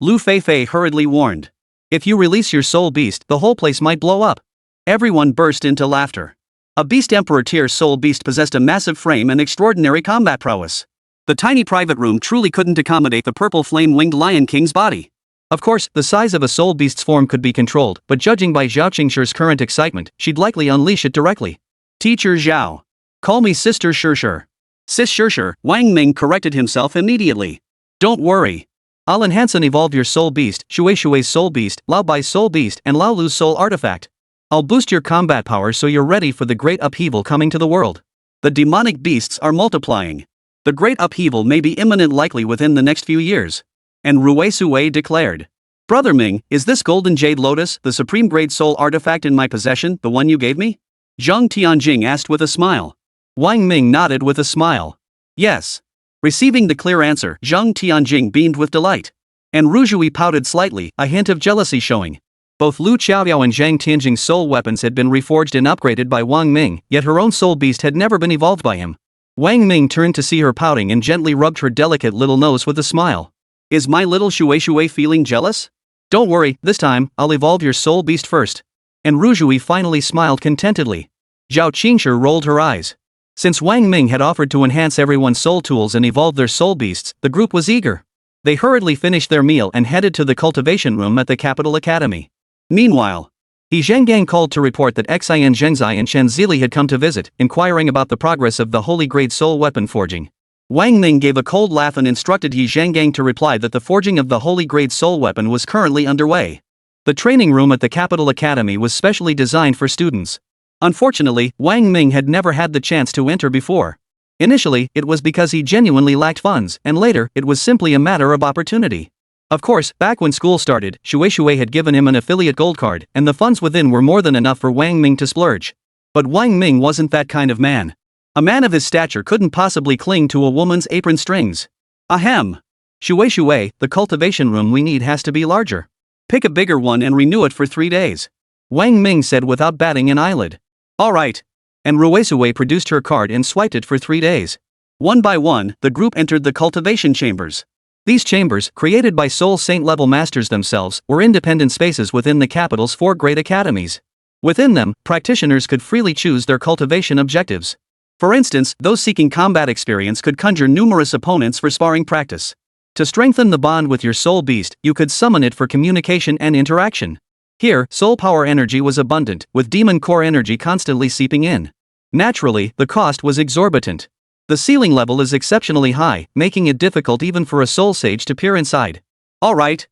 Lu Feifei hurriedly warned. If you release your soul beast, the whole place might blow up. Everyone burst into laughter. A Beast Emperor tier soul beast possessed a massive frame and extraordinary combat prowess. The tiny private room truly couldn't accommodate the purple flame-winged Lion King's body. Of course, the size of a soul beast's form could be controlled, but judging by Zhao Qingshi's current excitement, she'd likely unleash it directly. Teacher Zhao. Call me Sister Shirshir. Sis Shirshir, Wang Ming corrected himself immediately. Don't worry. I'll enhance and evolve your soul beast, Shui Shui's soul beast, Lao Bai's soul beast, and Lao Lu's soul artifact. I'll boost your combat power so you're ready for the great upheaval coming to the world. The demonic beasts are multiplying. The great upheaval may be imminent, likely within the next few years. And Rui Sui declared. Brother Ming, is this golden jade lotus, the supreme grade soul artifact in my possession, the one you gave me? Zhang Tianjing asked with a smile. Wang Ming nodded with a smile. Yes. Receiving the clear answer, Zhang Tianjing beamed with delight. And Ruzhui pouted slightly, a hint of jealousy showing. Both Lu Qiaoyao and Zhang Tianjing's soul weapons had been reforged and upgraded by Wang Ming, yet her own soul beast had never been evolved by him. Wang Ming turned to see her pouting and gently rubbed her delicate little nose with a smile. Is my little Shui feeling jealous? Don't worry, this time, I'll evolve your soul beast first. And Ruzhui finally smiled contentedly. Zhao Qingshi rolled her eyes. Since Wang Ming had offered to enhance everyone's soul tools and evolve their soul beasts, the group was eager. They hurriedly finished their meal and headed to the cultivation room at the capital academy. Meanwhile, He Zhenggang called to report that Xian Zhengzai and Shen Zili had come to visit, inquiring about the progress of the holy grade soul weapon forging. Wang Ming gave a cold laugh and instructed He Zhenggang to reply that the forging of the holy grade soul weapon was currently underway. The training room at the capital academy was specially designed for students. Unfortunately, Wang Ming had never had the chance to enter before. Initially, it was because he genuinely lacked funds, and later, it was simply a matter of opportunity. Of course, back when school started, Shui had given him an affiliate gold card, and the funds within were more than enough for Wang Ming to splurge. But Wang Ming wasn't that kind of man. A man of his stature couldn't possibly cling to a woman's apron strings. Ahem. Shui, the cultivation room we need has to be larger. Pick a bigger one and renew it for 3 days. Wang Ming said without batting an eyelid. Alright. And Ruesue produced her card and swiped it for 3 days. One by one, the group entered the cultivation chambers. These chambers, created by Soul Saint level masters themselves, were independent spaces within the capital's 4 great academies. Within them, practitioners could freely choose their cultivation objectives. For instance, those seeking combat experience could conjure numerous opponents for sparring practice. To strengthen the bond with your soul beast, you could summon it for communication and interaction. Here, soul power energy was abundant, with demon core energy constantly seeping in. Naturally, the cost was exorbitant. The ceiling level is exceptionally high, making it difficult even for a soul sage to peer inside. Alright.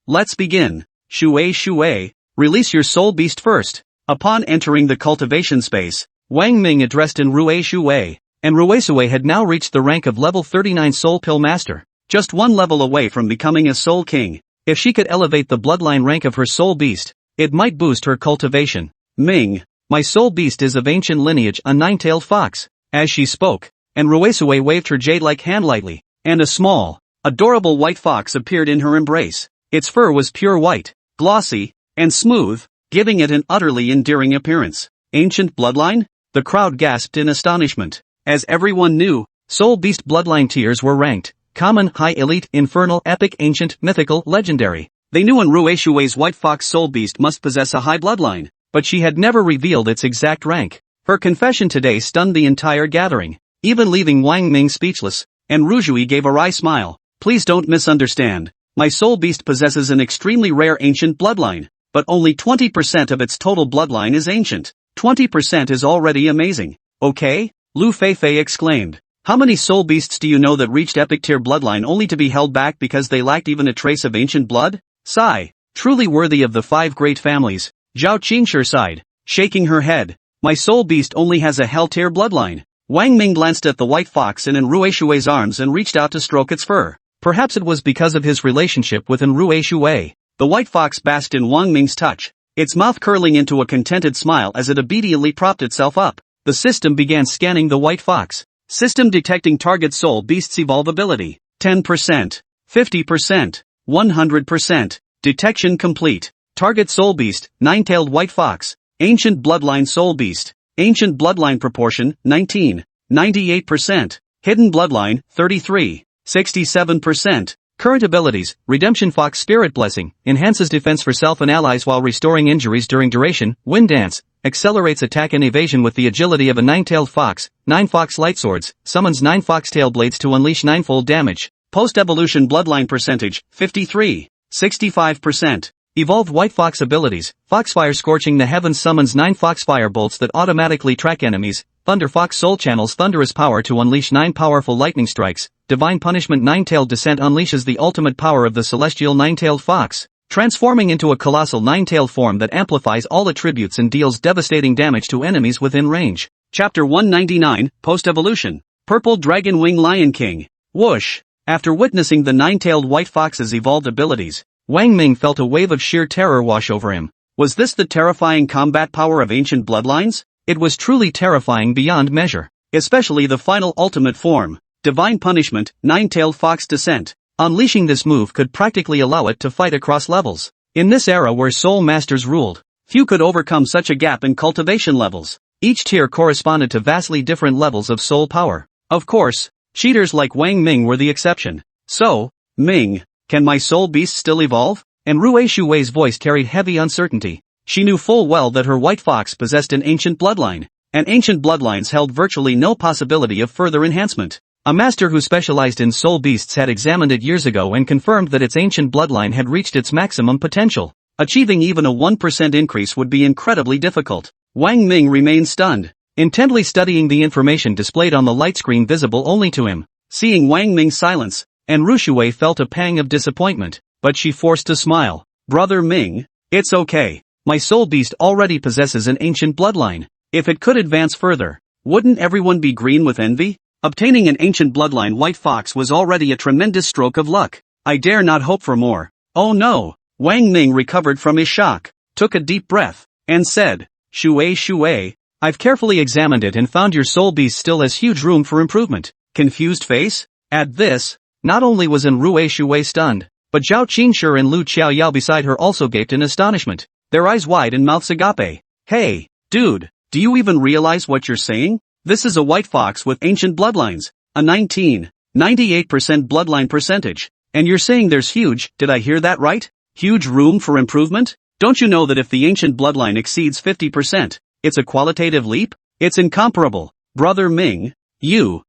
Let's begin. Shui, release your soul beast first. Upon entering the cultivation space, Wang Ming addressed in Ruesue, and Ruesue had now reached the rank of level 39 Soul Pill Master, just one level away from becoming a Soul King. If she could elevate the bloodline rank of her soul beast, it might boost her cultivation. Ming, my soul beast is of ancient lineage, a 9-tailed fox. As she spoke, and Ruesue waved her jade-like hand lightly, and a small, adorable white fox appeared in her embrace. Its fur was pure white, glossy, and smooth, giving it an utterly endearing appearance. Ancient bloodline? The crowd gasped in astonishment. As everyone knew, Soul Beast bloodline tiers were ranked: common, high, elite, infernal, epic, ancient, mythical, legendary. They knew Enruei Shui's White Fox Soul Beast must possess a high bloodline, but she had never revealed its exact rank. Her confession today stunned the entire gathering, even leaving Wang Ming speechless, and Ruzhui gave a wry smile. Please don't misunderstand. My Soul Beast possesses an extremely rare ancient bloodline, but only 20% of its total bloodline is ancient. 20% is already amazing. Okay? Lu Feifei exclaimed. How many Soul Beasts do you know that reached epic tier bloodline only to be held back because they lacked even a trace of ancient blood? Sigh. Truly worthy of the 5 great families. Zhao Qingshi sighed, shaking her head. My Soul Beast only has a hell tier bloodline. Wang Ming glanced at the white fox in Enruei Shui's arms and reached out to stroke its fur. Perhaps it was because of his relationship with Enruei Shui. The white fox basked in Wang Ming's touch, its mouth curling into a contented smile as it obediently propped itself up. The system began scanning the white fox. System detecting target Soul Beast's evolvability. 10%, 50%, 100%. Detection complete. Target Soul Beast, 9-tailed white fox. Ancient bloodline Soul Beast. Ancient bloodline proportion, 19, 98%. Hidden bloodline, 33, 67%. Current abilities: Redemption Fox Spirit Blessing, enhances defense for self and allies while restoring injuries during duration. Wind Dance, accelerates attack and evasion with the agility of a 9-tailed fox. 9 Fox Light Swords, summons 9 foxtail blades to unleash 9-fold damage. Post-evolution bloodline percentage, 53, 65%. Evolved White Fox abilities: Foxfire Scorching the Heavens summons 9 Foxfire bolts that automatically track enemies. Thunder Fox Soul channels thunderous power to unleash 9 powerful lightning strikes. Divine Punishment 9-tailed Descent unleashes the ultimate power of the celestial 9-tailed fox, transforming into a colossal 9-tailed form that amplifies all attributes and deals devastating damage to enemies within range. Chapter 199, Post-Evolution. Purple Dragon Wing Lion King. Whoosh! After witnessing the 9-tailed white fox's evolved abilities, Wang Ming felt a wave of sheer terror wash over him. Was this the terrifying combat power of ancient bloodlines? It was truly terrifying beyond measure. Especially the final ultimate form, Divine Punishment, 9-tailed fox Descent. Unleashing this move could practically allow it to fight across levels. In this era where Soul Masters ruled, few could overcome such a gap in cultivation levels. Each tier corresponded to vastly different levels of soul power. Of course, cheaters like Wang Ming were the exception. So, Ming, can my Soul Beast still evolve? Enruei Shui's voice carried heavy uncertainty. She knew full well that her white fox possessed an ancient bloodline, and ancient bloodlines held virtually no possibility of further enhancement. A master who specialized in soul beasts had examined it years ago and confirmed that its ancient bloodline had reached its maximum potential. Achieving even a 1% increase would be incredibly difficult. Wang Ming remained stunned, intently studying the information displayed on the light screen visible only to him. Seeing Wang Ming's silence, Enruei Shui felt a pang of disappointment, but she forced a smile. Brother Ming, it's okay. My soul beast already possesses an ancient bloodline. If it could advance further, wouldn't everyone be green with envy? Obtaining an ancient bloodline white fox was already a tremendous stroke of luck. I dare not hope for more. Oh no! Wang Ming recovered from his shock, took a deep breath, and said, Shui, I've carefully examined it and found your soul beast still has huge room for improvement. Confused face? At this, not only was Enruei Shui stunned, but Zhao Qingshi and Lu Qiaoyao beside her also gaped in astonishment, their eyes wide and mouths agape. Hey, dude, do you even realize what you're saying? This is a white fox with ancient bloodlines, a 98% bloodline percentage, and you're saying there's huge, did I hear that right? Huge room for improvement? Don't you know that if the ancient bloodline exceeds 50%, it's a qualitative leap? It's incomparable. Brother Ming, you're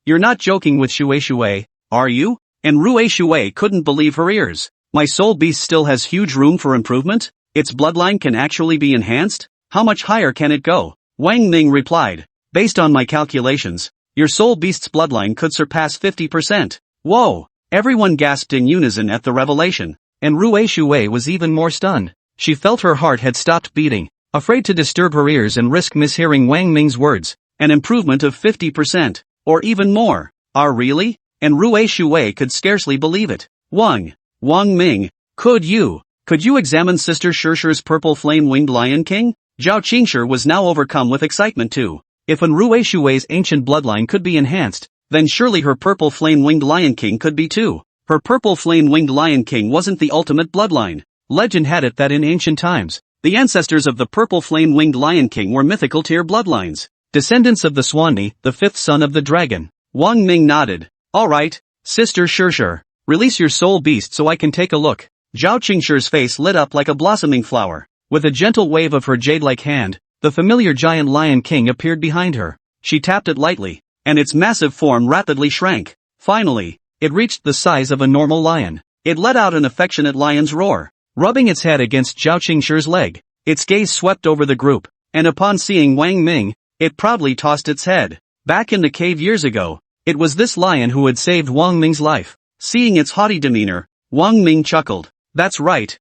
not joking with Shui, are you? Enruei Shui couldn't believe her ears. My soul beast still has huge room for improvement? Its bloodline can actually be enhanced? How much higher can it go? Wang Ming replied, based on my calculations, your soul beast's bloodline could surpass 50%. Whoa! Everyone gasped in unison at the revelation. Enruei Shui was even more stunned. She felt her heart had stopped beating, afraid to disturb her ears and risk mishearing Wang Ming's words. An improvement of 50%, or even more. Really? Enruei Shui could scarcely believe it. Wang Ming, could you examine Sister Shirshi's purple flame-winged Lion King? Zhao Qingshi was now overcome with excitement too. If Enruei Shui's ancient bloodline could be enhanced, then surely her purple flame-winged Lion King could be too. Her purple flame-winged Lion King wasn't the ultimate bloodline. Legend had it that in ancient times, the ancestors of the purple flame-winged Lion King were mythical tier bloodlines, descendants of the Swanni, the fifth son of the dragon. Wang Ming nodded. Alright, Sister Shirshir. Release your soul beast so I can take a look. Zhao Qingshir's face lit up like a blossoming flower. With a gentle wave of her jade-like hand, the familiar giant lion king appeared behind her. She tapped it lightly, and its massive form rapidly shrank. Finally, it reached the size of a normal lion. It let out an affectionate lion's roar, rubbing its head against Zhao Qingshir's leg. Its gaze swept over the group, and upon seeing Wang Ming, it proudly tossed its head. Back in the cave years ago, it was this lion who had saved Wang Ming's life. Seeing its haughty demeanor, Wang Ming chuckled. That's right.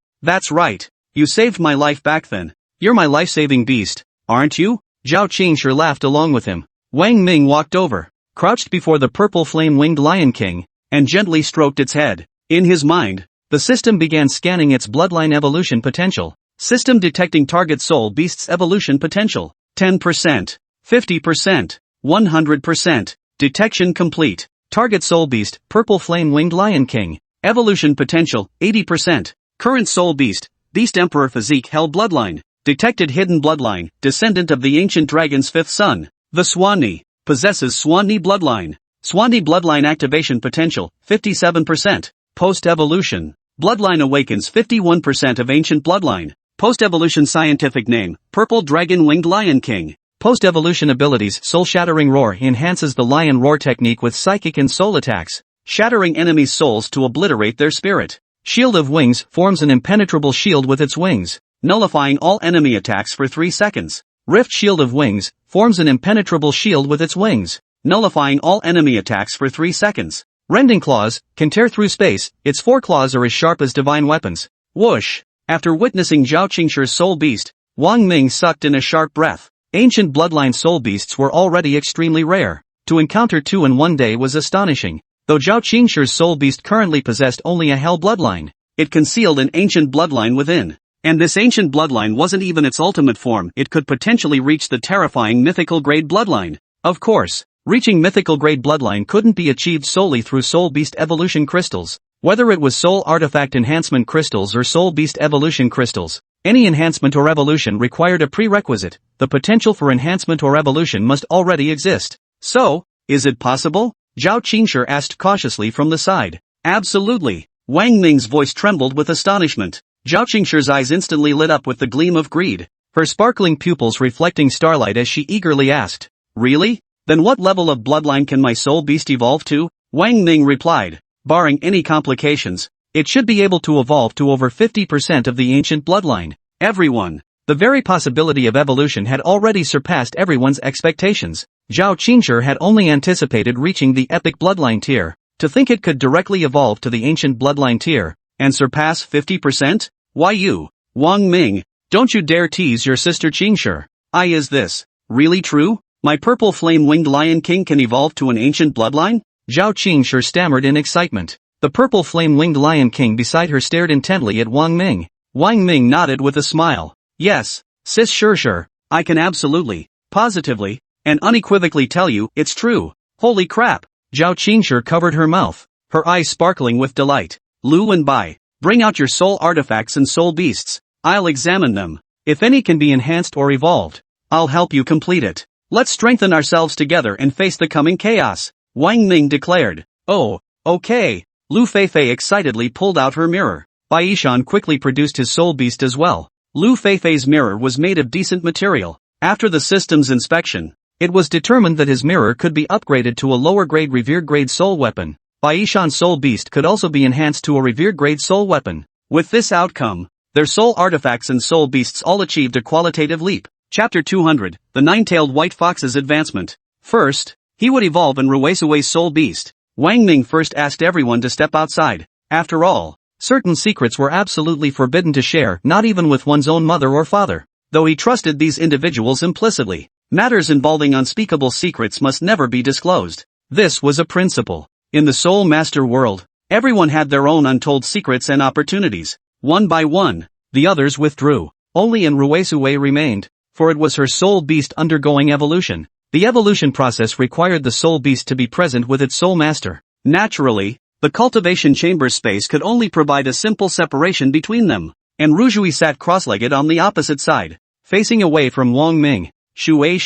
You saved my life back then. You're my life-saving beast, aren't you? Zhao Qingshir laughed along with him. Wang Ming walked over, crouched before the purple flame-winged Lion King, and gently stroked its head. In his mind, the system began scanning its bloodline evolution potential. System detecting target soul beast's evolution potential. 10%, 50%, 100%. Detection complete. Target soul beast, purple flame-winged Lion King. Evolution potential, 80%. Current soul beast, Beast Emperor physique hell bloodline. Detected hidden bloodline, descendant of the ancient dragon's fifth son. The Swanee, possesses Swanee bloodline. Swanee bloodline activation potential, 57%. Post-evolution. Bloodline awakens 51% of ancient bloodline. Post-evolution scientific name, Purple Dragon-Winged Lion King. Post-evolution abilities Soul-Shattering Roar enhances the Lion Roar technique with psychic and soul attacks, shattering enemies' souls to obliterate their spirit. Shield of Wings forms an impenetrable shield with its wings, nullifying all enemy attacks for 3 seconds. Rift Shield of Wings forms an impenetrable shield with its wings, nullifying all enemy attacks for 3 seconds. Rending Claws can tear through space, its 4 claws are as sharp as divine weapons. Whoosh! After witnessing Zhao Qingshir's soul beast, Wang Ming sucked in a sharp breath. Ancient bloodline soul beasts were already extremely rare. To encounter 2 in one day was astonishing. Though Zhao Qingshir's soul beast currently possessed only a hell bloodline, it concealed an ancient bloodline within. And this ancient bloodline wasn't even its ultimate form. It could potentially reach the terrifying mythical grade bloodline. Of course, reaching mythical grade bloodline couldn't be achieved solely through soul beast evolution crystals. Whether it was soul artifact enhancement crystals or soul beast evolution crystals, any enhancement or evolution required a prerequisite. The potential for enhancement or evolution must already exist. So, is it possible? Zhao Qingshir asked cautiously from the side. Absolutely. Wang Ming's voice trembled with astonishment. Zhao Qingshir's eyes instantly lit up with the gleam of greed, her sparkling pupils reflecting starlight as she eagerly asked, Really? Then what level of bloodline can my soul beast evolve to? Wang Ming replied, Barring any complications, it should be able to evolve to over 50% of the ancient bloodline. Everyone. The very possibility of evolution had already surpassed everyone's expectations. Zhao Qingshir had only anticipated reaching the epic bloodline tier. To think it could directly evolve to the ancient bloodline tier, and surpass 50%? Why you, Wang Ming, don't you dare tease your sister Qingshir. Is this really true? My purple flame-winged Lion King can evolve to an ancient bloodline? Zhao Qingshir stammered in excitement. The purple flame-winged Lion King beside her stared intently at Wang Ming. Wang Ming nodded with a smile. Yes, Sis Shirshir, I can absolutely, positively, and unequivocally tell you, it's true. Holy crap! Zhao Qingshir covered her mouth, her eyes sparkling with delight. Lu Wenbai, bring out your soul artifacts and soul beasts. I'll examine them. If any can be enhanced or evolved, I'll help you complete it. Let's strengthen ourselves together and face the coming chaos, Wang Ming declared. Oh, okay. Lu Feifei excitedly pulled out her mirror. Bai Yishan quickly produced his soul beast as well. Lu Feifei's mirror was made of decent material. After the system's inspection, it was determined that his mirror could be upgraded to a lower grade revered grade soul weapon. Bai Yishan's soul beast could also be enhanced to a revered grade soul weapon. With this outcome, their soul artifacts and soul beasts all achieved a qualitative leap. Chapter 200, The Nine-Tailed White Fox's Advancement. First, he would evolve in Ruesue's soul beast. Wang Ming first asked everyone to step outside. After all, certain secrets were absolutely forbidden to share, not even with one's own mother or father. Though he trusted these individuals implicitly, matters involving unspeakable secrets must never be disclosed. This was a principle. In the Soul Master world, everyone had their own untold secrets and opportunities. One by one, the others withdrew. Only Ruesue remained, for it was her soul beast undergoing evolution. The evolution process required the soul beast to be present with its soul master. Naturally, the cultivation chamber space could only provide a simple separation between them, and Rujui sat cross-legged on the opposite side, facing away from Wang Ming. Shui,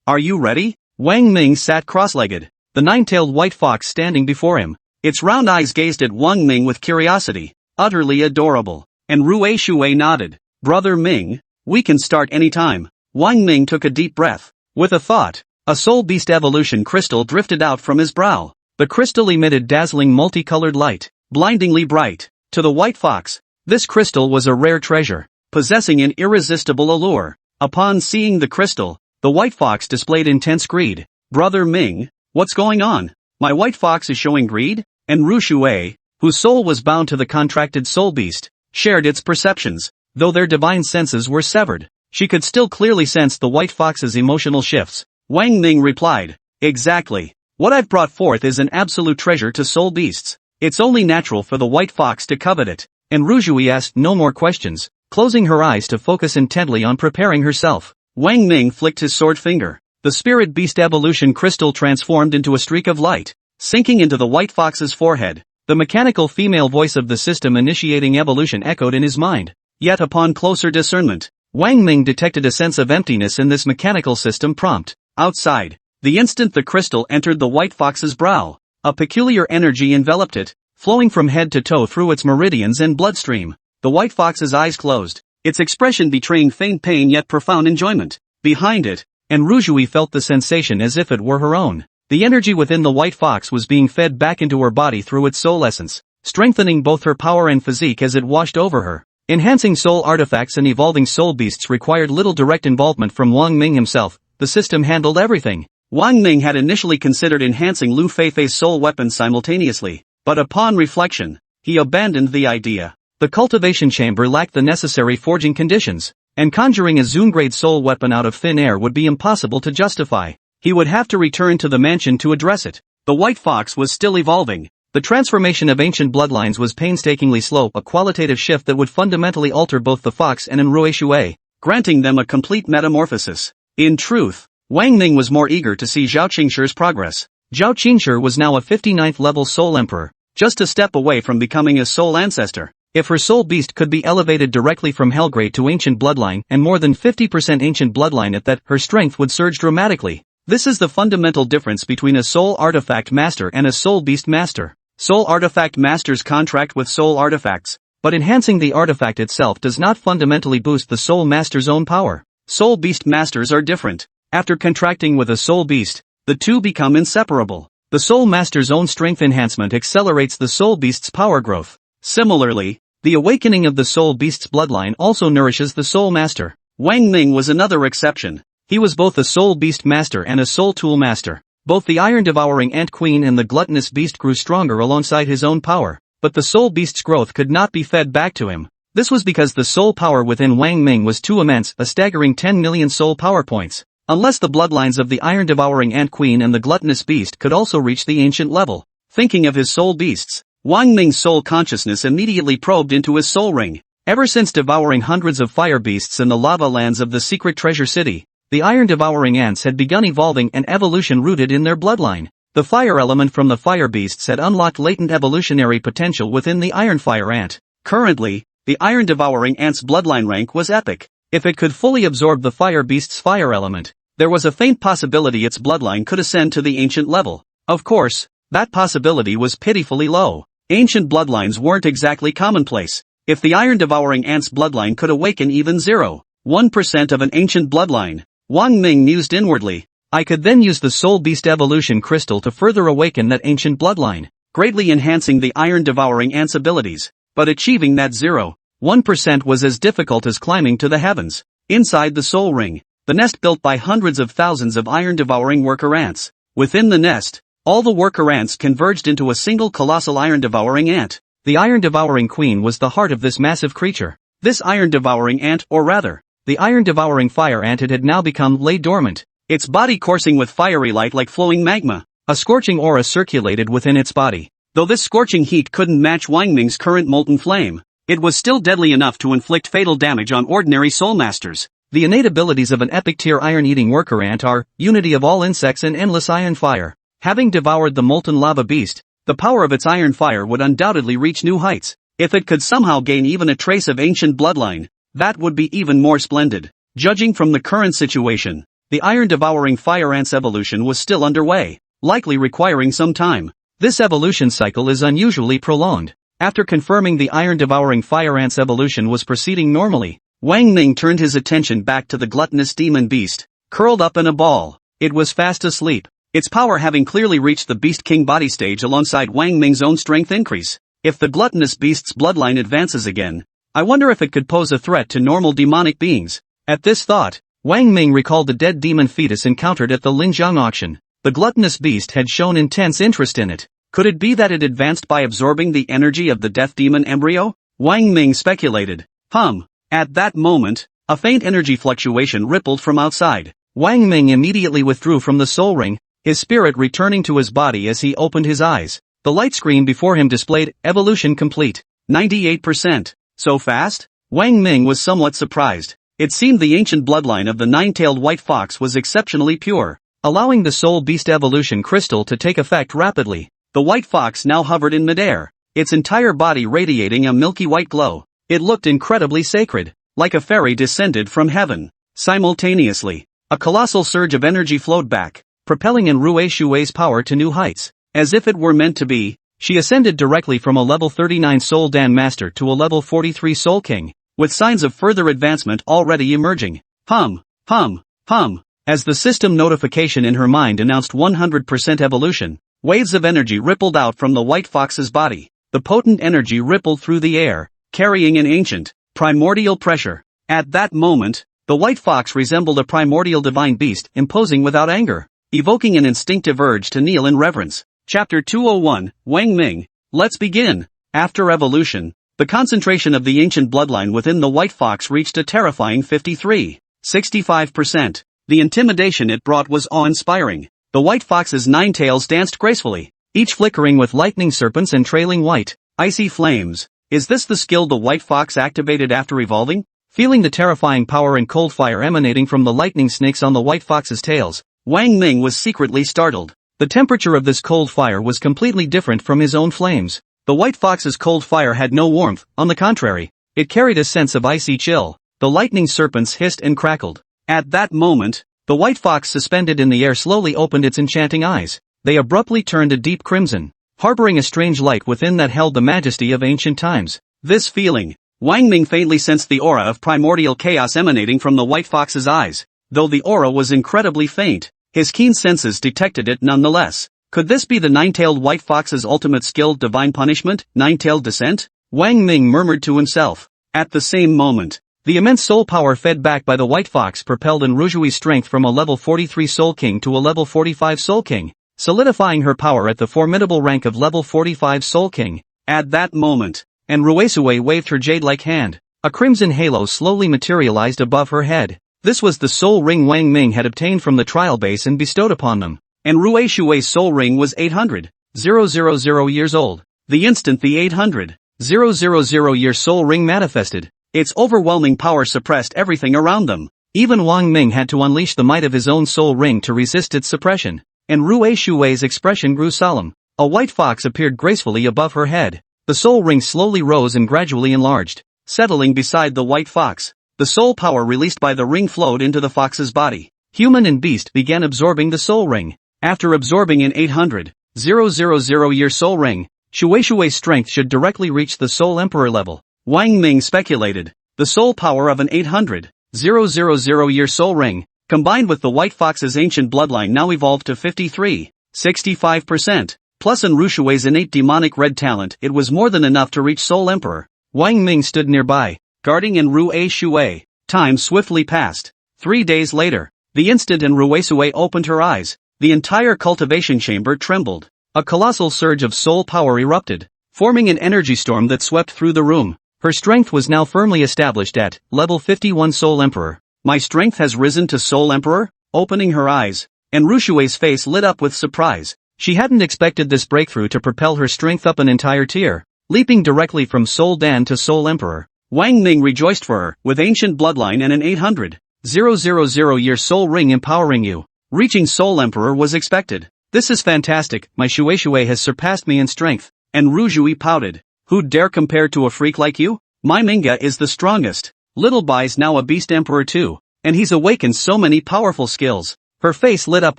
are you ready? Wang Ming sat cross-legged, the nine-tailed white fox standing before him. Its round eyes gazed at Wang Ming with curiosity. Utterly adorable. And Rue Shui nodded. Brother Ming, we can start any time. Wang Ming took a deep breath. With a thought, a soul beast evolution crystal drifted out from his brow. The crystal emitted dazzling multicolored light, blindingly bright. To the white fox, this crystal was a rare treasure, possessing an irresistible allure. Upon seeing the crystal, the white fox displayed intense greed. Brother Ming, what's going on? My white fox is showing greed? And Ru Shui, whose soul was bound to the contracted soul beast, shared its perceptions. Though their divine senses were severed, she could still clearly sense the white fox's emotional shifts. Wang Ming replied, exactly. What I've brought forth is an absolute treasure to soul beasts. It's only natural for the white fox to covet it. And Ru Shui asked no more questions, closing her eyes to focus intently on preparing herself. Wang Ming flicked his sword finger. The spirit beast evolution crystal transformed into a streak of light, sinking into the white fox's forehead. The mechanical female voice of the system initiating evolution echoed in his mind. Yet upon closer discernment, Wang Ming detected a sense of emptiness in this mechanical system prompt. Outside, the instant the crystal entered the white fox's brow, a peculiar energy enveloped it, flowing from head to toe through its meridians and bloodstream. The white fox's eyes closed, its expression betraying faint pain yet profound enjoyment. Behind it, and Ru Shui felt the sensation as if it were her own. The energy within the white fox was being fed back into her body through its soul essence, strengthening both her power and physique as it washed over her. Enhancing soul artifacts and evolving soul beasts required little direct involvement from Wang Ming himself. The system handled everything. Wang Ming had initially considered enhancing Lu Feifei's soul weapons simultaneously, but upon reflection, he abandoned the idea. The cultivation chamber lacked the necessary forging conditions, and conjuring a Zoom-grade soul weapon out of thin air would be impossible to justify. He would have to return to the mansion to address it. The white fox was still evolving. The transformation of ancient bloodlines was painstakingly slow, a qualitative shift that would fundamentally alter both the fox and Rue Shui, granting them a complete metamorphosis. In truth, Wang Ming was more eager to see Zhao Qingshi's progress. Zhao Qingshi was now a 59th level soul emperor, just a step away from becoming a soul ancestor. If her soul beast could be elevated directly from Hellgrade to ancient bloodline and more than 50% ancient bloodline at that, her strength would surge dramatically. This is the fundamental difference between a soul artifact master and a soul beast master. Soul artifact masters contract with soul artifacts, but enhancing the artifact itself does not fundamentally boost the soul master's own power. Soul beast masters are different. After contracting with a soul beast, the two become inseparable. The soul master's own strength enhancement accelerates the soul beast's power growth. Similarly, the awakening of the soul beast's bloodline also nourishes the soul master. Wang Ming was another exception. He was both a soul beast master and a soul tool master. Both the iron-devouring ant queen and the gluttonous beast grew stronger alongside his own power, but the soul beast's growth could not be fed back to him. This was because the soul power within Wang Ming was too immense, a staggering 10 million soul power points. Unless the bloodlines of the iron-devouring ant queen and the gluttonous beast could also reach the ancient level. Thinking of his soul beasts, Wang Ming's soul consciousness immediately probed into his soul ring. Ever since devouring hundreds of fire beasts in the lava lands of the secret treasure city, the iron-devouring ants had begun evolving an evolution rooted in their bloodline. The fire element from the fire beasts had unlocked latent evolutionary potential within the iron fire ant. Currently, the iron-devouring ant's bloodline rank was epic. If it could fully absorb the fire beast's fire element, there was a faint possibility its bloodline could ascend to the ancient level. Of course, that possibility was pitifully low. Ancient bloodlines weren't exactly commonplace. If the iron-devouring ant's bloodline could awaken even 0.1% of an ancient bloodline, Wang Ming mused inwardly, I could then use the soul beast evolution crystal to further awaken that ancient bloodline, greatly enhancing the iron-devouring ant's abilities. But achieving that 0.1% was as difficult as climbing to the heavens. Inside the soul ring, the nest built by hundreds of thousands of iron-devouring worker ants. Within the nest, all the worker ants converged into a single colossal iron-devouring ant. The iron-devouring queen was the heart of this massive creature. This iron-devouring ant, or rather, the iron-devouring fire ant, it had now become lay dormant, its body coursing with fiery light like flowing magma. A scorching aura circulated within its body. Though this scorching heat couldn't match Wang Ming's current molten flame, it was still deadly enough to inflict fatal damage on ordinary soul masters. The innate abilities of an epic-tier iron-eating worker ant are unity of all insects and endless iron fire. Having devoured the molten lava beast, the power of its iron fire would undoubtedly reach new heights. If it could somehow gain even a trace of ancient bloodline, that would be even more splendid. Judging from the current situation, the iron-devouring fire ant's evolution was still underway. likely requiring some time. This evolution cycle is unusually prolonged. After confirming the iron-devouring fire ant's evolution was proceeding normally, Wang Ming turned his attention back to the gluttonous demon beast, curled up in a ball. It was fast asleep, its power having clearly reached the Beast King body stage alongside Wang Ming's own strength increase. If the gluttonous beast's bloodline advances again, I wonder if it could pose a threat to normal demonic beings. At this thought, Wang Ming recalled the dead demon fetus encountered at the Linjiang auction. The gluttonous beast had shown intense interest in it. Could it be that it advanced by absorbing the energy of the death demon embryo? Wang Ming speculated. At that moment, a faint energy fluctuation rippled from outside. Wang Ming immediately withdrew from the soul ring, his spirit returning to his body as he opened his eyes. The light screen before him displayed, evolution complete. 98%. So fast? Wang Ming was somewhat surprised. It seemed the ancient bloodline of the nine-tailed white fox was exceptionally pure, allowing the soul beast evolution crystal to take effect rapidly. The white fox now hovered in midair, its entire body radiating a milky white glow. It looked incredibly sacred, like a fairy descended from heaven. Simultaneously, a colossal surge of energy flowed back, propelling in Rui Shui's power to new heights. As if it were meant to be, she ascended directly from a level 39 Soul Dan Master to a level 43 Soul King, with signs of further advancement already emerging. As the system notification in her mind announced 100% evolution, waves of energy rippled out from the white fox's body. The potent energy rippled through the air, carrying an ancient, primordial pressure. At that moment, the white fox resembled a primordial divine beast imposing without anger, evoking an instinctive urge to kneel in reverence. Chapter 201, Wang Ming. Let's begin. After evolution, the concentration of the ancient bloodline within the white fox reached a terrifying 65%. The intimidation it brought was awe-inspiring. The white fox's nine tails danced gracefully, each flickering with lightning serpents and trailing white, icy flames. Is this the skill the white fox activated after evolving? Feeling the terrifying power and cold fire emanating from the lightning snakes on the white fox's tails, Wang Ming was secretly startled. The temperature of this cold fire was completely different from his own flames. The white fox's cold fire had no warmth, on the contrary, it carried a sense of icy chill. The lightning serpents hissed and crackled. At that moment, the white fox suspended in the air slowly opened its enchanting eyes. They abruptly turned a deep crimson, harboring a strange light within that held the majesty of ancient times. This feeling, Wang Ming faintly sensed the aura of primordial chaos emanating from the white fox's eyes. Though the aura was incredibly faint, his keen senses detected it nonetheless. Could this be the nine-tailed white fox's ultimate skill, divine punishment, nine-tailed descent? Wang Ming murmured to himself. At the same moment, the immense soul power fed back by the white fox propelled Enrujui's strength from a level 43 Soul King to a level 45 Soul King, solidifying her power at the formidable rank of level 45 Soul King. At that moment, Enruesue waved her jade-like hand. A crimson halo slowly materialized above her head. This was the soul ring Wang Ming had obtained from the trial base and bestowed upon them. Enruesue's soul ring was 800,000 years old. The instant the 800,000 year soul ring manifested, its overwhelming power suppressed everything around them. Even Wang Ming had to unleash the might of his own soul ring to resist its suppression. Enruesue's expression grew solemn. A white fox appeared gracefully above her head. The soul ring slowly rose and gradually enlarged, settling beside the white fox. The soul power released by the ring flowed into the fox's body. Human and beast began absorbing the soul ring. After absorbing an 800,000 year soul ring, Shueishue's strength should directly reach the Soul Emperor level. Wang Ming speculated. The soul power of an 800,000 year soul ring, combined with the white fox's ancient bloodline now evolved to 65%. Plus Enrueshue's innate demonic red talent, it was more than enough to reach Soul Emperor. Wang Ming stood nearby, guarding Enrueshue. Time swiftly passed. 3 days later, the instant Enruesue opened her eyes, the entire cultivation chamber trembled. A colossal surge of soul power erupted, forming an energy storm that swept through the room. Her strength was now firmly established at level 51 Soul Emperor. My strength has risen to Soul Emperor? Opening her eyes, Enrueshue's face lit up with surprise. She hadn't expected this breakthrough to propel her strength up an entire tier, leaping directly from Soul Dan to Soul Emperor. Wang Ming rejoiced for her, with ancient bloodline and an 800,000 year soul ring empowering you. Reaching Soul Emperor was expected. This is fantastic, my Shueishue has surpassed me in strength. Enruesue pouted. Who'd dare compare to a freak like you? My manga is the strongest. Little Bai's now a beast emperor too, and he's awakened so many powerful skills. Her face lit up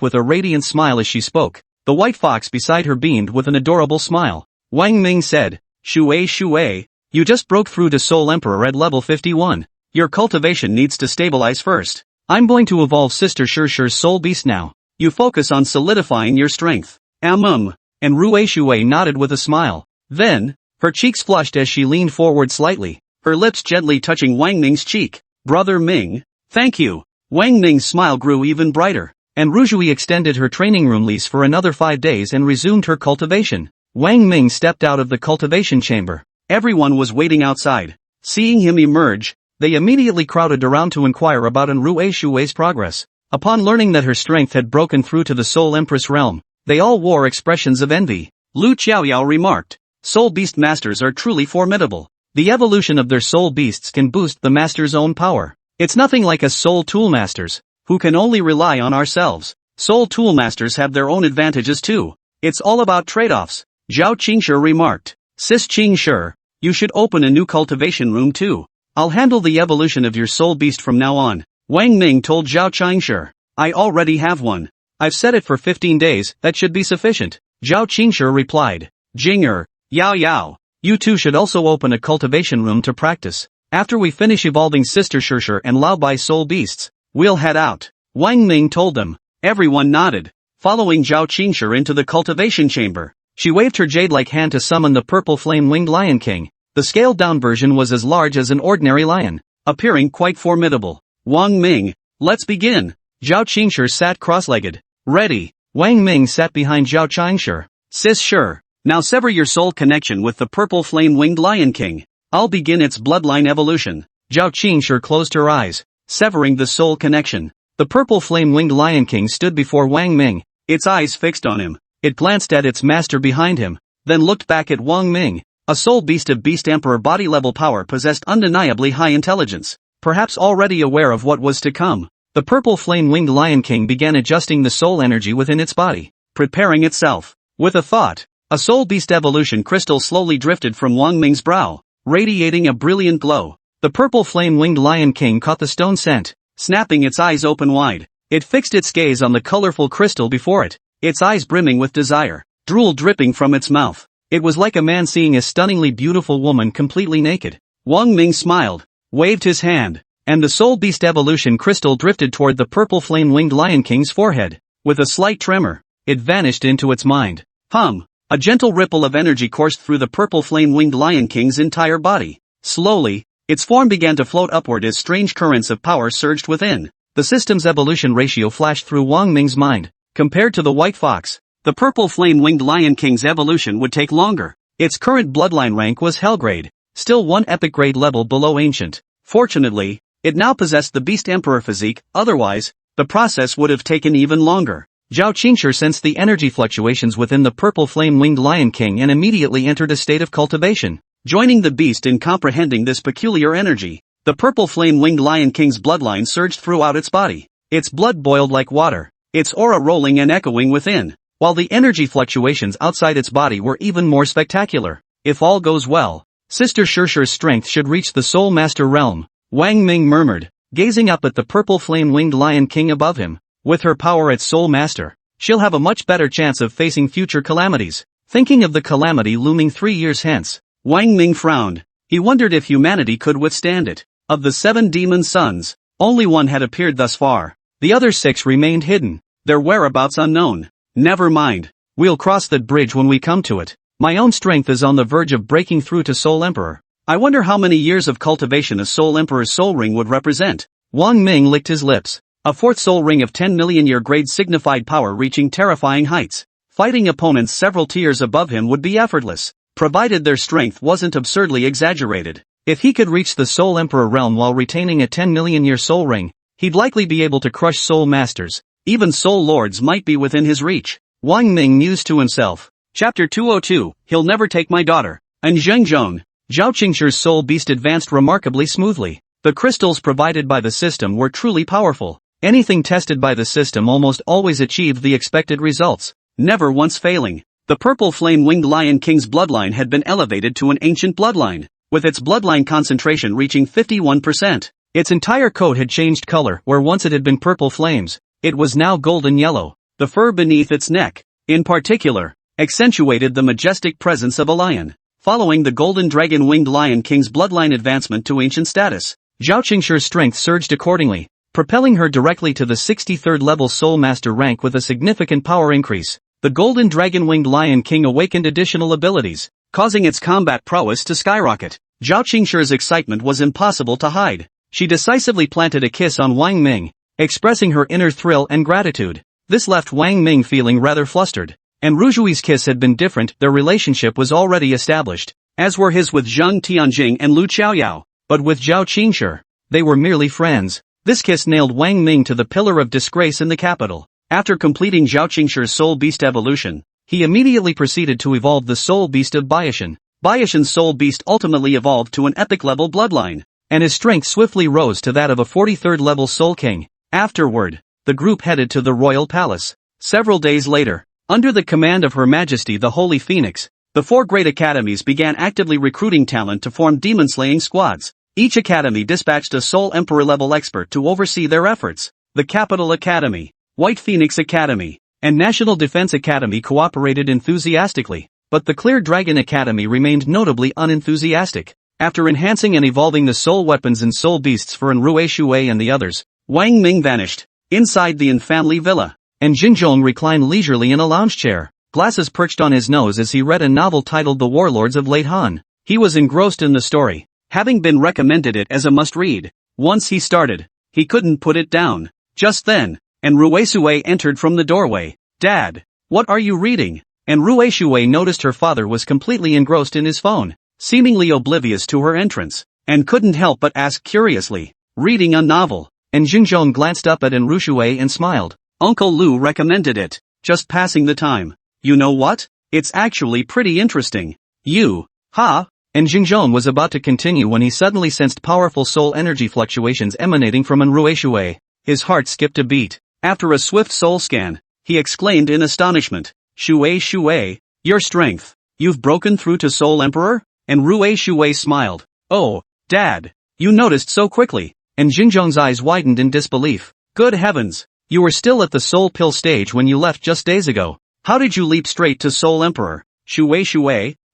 with a radiant smile as she spoke. The white fox beside her beamed with an adorable smile. Wang Ming said, Shui, you just broke through to Soul Emperor at level 51. Your cultivation needs to stabilize first. I'm going to evolve Sister Shurshu's soul beast now. You focus on solidifying your strength. And Rui Shui nodded with a smile. Then, her cheeks flushed as she leaned forward slightly, her lips gently touching Wang Ming's cheek. Brother Ming, thank you. Wang Ming's smile grew even brighter, and Rujui extended her training room lease for another 5 days and resumed her cultivation. Wang Ming stepped out of the cultivation chamber. Everyone was waiting outside. Seeing him emerge, they immediately crowded around to inquire about Rui Shui's progress. Upon learning that her strength had broken through to the Soul Empress realm, they all wore expressions of envy. Lu Xiaoyao remarked, Soul Beast Masters are truly formidable. The evolution of their Soul Beasts can boost the Master's own power. It's nothing like us Soul Tool Masters, who can only rely on ourselves. Soul Tool Masters have their own advantages too. It's all about trade-offs. Zhao Qingshi remarked, Sis Qingshi, you should open a new cultivation room too. I'll handle the evolution of your Soul Beast from now on. Wang Ming told Zhao Qingshi, I already have one. I've set it for 15 days, that should be sufficient. Zhao Qingshi replied, Jinger, Yao, you two should also open a cultivation room to practice. After we finish evolving Sister Shurshu and Lao Bai soul beasts, we'll head out. Wang Ming told them. Everyone nodded, following Zhao Qingshi into the cultivation chamber. She waved her jade-like hand to summon the purple flame-winged Lion King. The scaled-down version was as large as an ordinary lion, appearing quite formidable. Wang Ming, let's begin. Zhao Qingshi sat cross-legged. Ready. Wang Ming sat behind Zhao Qingshi. Sis Shi, now sever your soul connection with the purple flame-winged Lion King. I'll begin its bloodline evolution. Zhao Qingshi closed her eyes, severing the soul connection. The purple flame-winged Lion King stood before Wang Ming, its eyes fixed on him. It glanced at its master behind him, then looked back at Wang Ming. A soul beast of Beast Emperor body-level power possessed undeniably high intelligence, perhaps already aware of what was to come. The purple flame-winged Lion King began adjusting the soul energy within its body, preparing itself. With a thought, a soul beast evolution crystal slowly drifted from Wang Ming's brow, radiating a brilliant glow. The purple flame-winged Lion King caught the stone scent, snapping its eyes open wide. It fixed its gaze on the colorful crystal before it, its eyes brimming with desire, drool dripping from its mouth. It was like a man seeing a stunningly beautiful woman completely naked. Wang Ming smiled, waved his hand, and the soul beast evolution crystal drifted toward the purple flame-winged Lion King's forehead. With a slight tremor, it vanished into its mind. A gentle ripple of energy coursed through the purple flame-winged Lion King's entire body. Slowly, its form began to float upward as strange currents of power surged within. The system's evolution ratio flashed through Wang Ming's mind. Compared to the white fox, the purple flame-winged Lion King's evolution would take longer. Its current bloodline rank was Hellgrade, still one epic grade level below Ancient. Fortunately, it now possessed the Beast Emperor physique, otherwise, the process would have taken even longer. Zhao Qingshi sensed the energy fluctuations within the purple flame-winged Lion King and immediately entered a state of cultivation. Joining the beast in comprehending this peculiar energy, the purple flame-winged Lion King's bloodline surged throughout its body. Its blood boiled like water, its aura rolling and echoing within, while the energy fluctuations outside its body were even more spectacular. If all goes well, Sister Shurshu's strength should reach the Soul Master realm, Wang Ming murmured, gazing up at the purple flame-winged Lion King above him. With her power as Soul Master, she'll have a much better chance of facing future calamities. Thinking of the calamity looming 3 years hence, Wang Ming frowned. He wondered if humanity could withstand it. Of the 7 demon sons, only one had appeared thus far. The other 6 remained hidden, their whereabouts unknown. Never mind. We'll cross that bridge when we come to it. My own strength is on the verge of breaking through to Soul Emperor. I wonder how many years of cultivation a Soul Emperor's soul ring would represent. Wang Ming licked his lips. A 4th soul ring of 10 million year grade signified power reaching terrifying heights. Fighting opponents several tiers above him would be effortless, provided their strength wasn't absurdly exaggerated. If he could reach the Soul Emperor realm while retaining a 10 million year soul ring, he'd likely be able to crush soul masters. Even soul lords might be within his reach. Wang Ming mused to himself. Chapter 202, He'll Never Take My Daughter. And Zhengzhong. Zhao Qingshi's soul beast advanced remarkably smoothly. The crystals provided by the system were truly powerful. Anything tested by the system almost always achieved the expected results, never once failing. The purple flame-winged Lion King's bloodline had been elevated to an ancient bloodline, with its bloodline concentration reaching 51%. Its entire coat had changed color. Where once it had been purple flames, it was now golden yellow. The fur beneath its neck, in particular, accentuated the majestic presence of a lion. Following the golden dragon-winged Lion King's bloodline advancement to ancient status, Zhao Qingshi's strength surged accordingly, propelling her directly to the 63rd level Soul Master rank with a significant power increase. The golden dragon-winged Lion King awakened additional abilities, causing its combat prowess to skyrocket. Zhao Qingshi's excitement was impossible to hide. She decisively planted a kiss on Wang Ming, expressing her inner thrill and gratitude. This left Wang Ming feeling rather flustered. And Rujui's kiss had been different, their relationship was already established, as were his with Zheng Tianjing and Lu Qiaoyao. But with Zhao Qingshi, they were merely friends. This kiss nailed Wang Ming to the pillar of disgrace in the capital. After completing Zhao Qingshi's soul beast evolution, he immediately proceeded to evolve the soul beast of Baishan. Baishan's soul beast ultimately evolved to an epic level bloodline, and his strength swiftly rose to that of a 43rd level soul king. Afterward, the group headed to the royal palace. Several days later, under the command of Her Majesty the Holy Phoenix, the 4 great academies began actively recruiting talent to form demon-slaying squads. Each academy dispatched a Soul Emperor-level expert to oversee their efforts. The Capital Academy, White Phoenix Academy, and National Defense Academy cooperated enthusiastically, but the Clear Dragon Academy remained notably unenthusiastic. After enhancing and evolving the soul weapons and soul beasts for Enrui Shui and the others, Wang Ming vanished. Inside the infamily villa, and Xinzhong reclined leisurely in a lounge chair, glasses perched on his nose as he read a novel titled The Warlords of Late Han. He was engrossed in the story, having been recommended it as a must-read. Once he started, he couldn't put it down. Just then, Enrui Shui entered from the doorway. "Dad, what are you reading?" Enrui Shui noticed her father was completely engrossed in his phone, seemingly oblivious to her entrance, and couldn't help but ask curiously, "Reading a novel?" And Xinzhong glanced up at Enrui Shui and smiled. "Uncle Lu recommended it, just passing the time. You know what? It's actually pretty interesting." "You, ha?" And Xinzhong was about to continue when he suddenly sensed powerful soul energy fluctuations emanating from Enrui Shui. His heart skipped a beat. After a swift soul scan, he exclaimed in astonishment, Shui, your strength. You've broken through to Soul Emperor?" Enrui Shui smiled. "Oh, Dad, you noticed so quickly." And Xinzhong's eyes widened in disbelief. "Good heavens, you were still at the Soul Pill stage when you left just days ago. How did you leap straight to Soul Emperor?" Shui,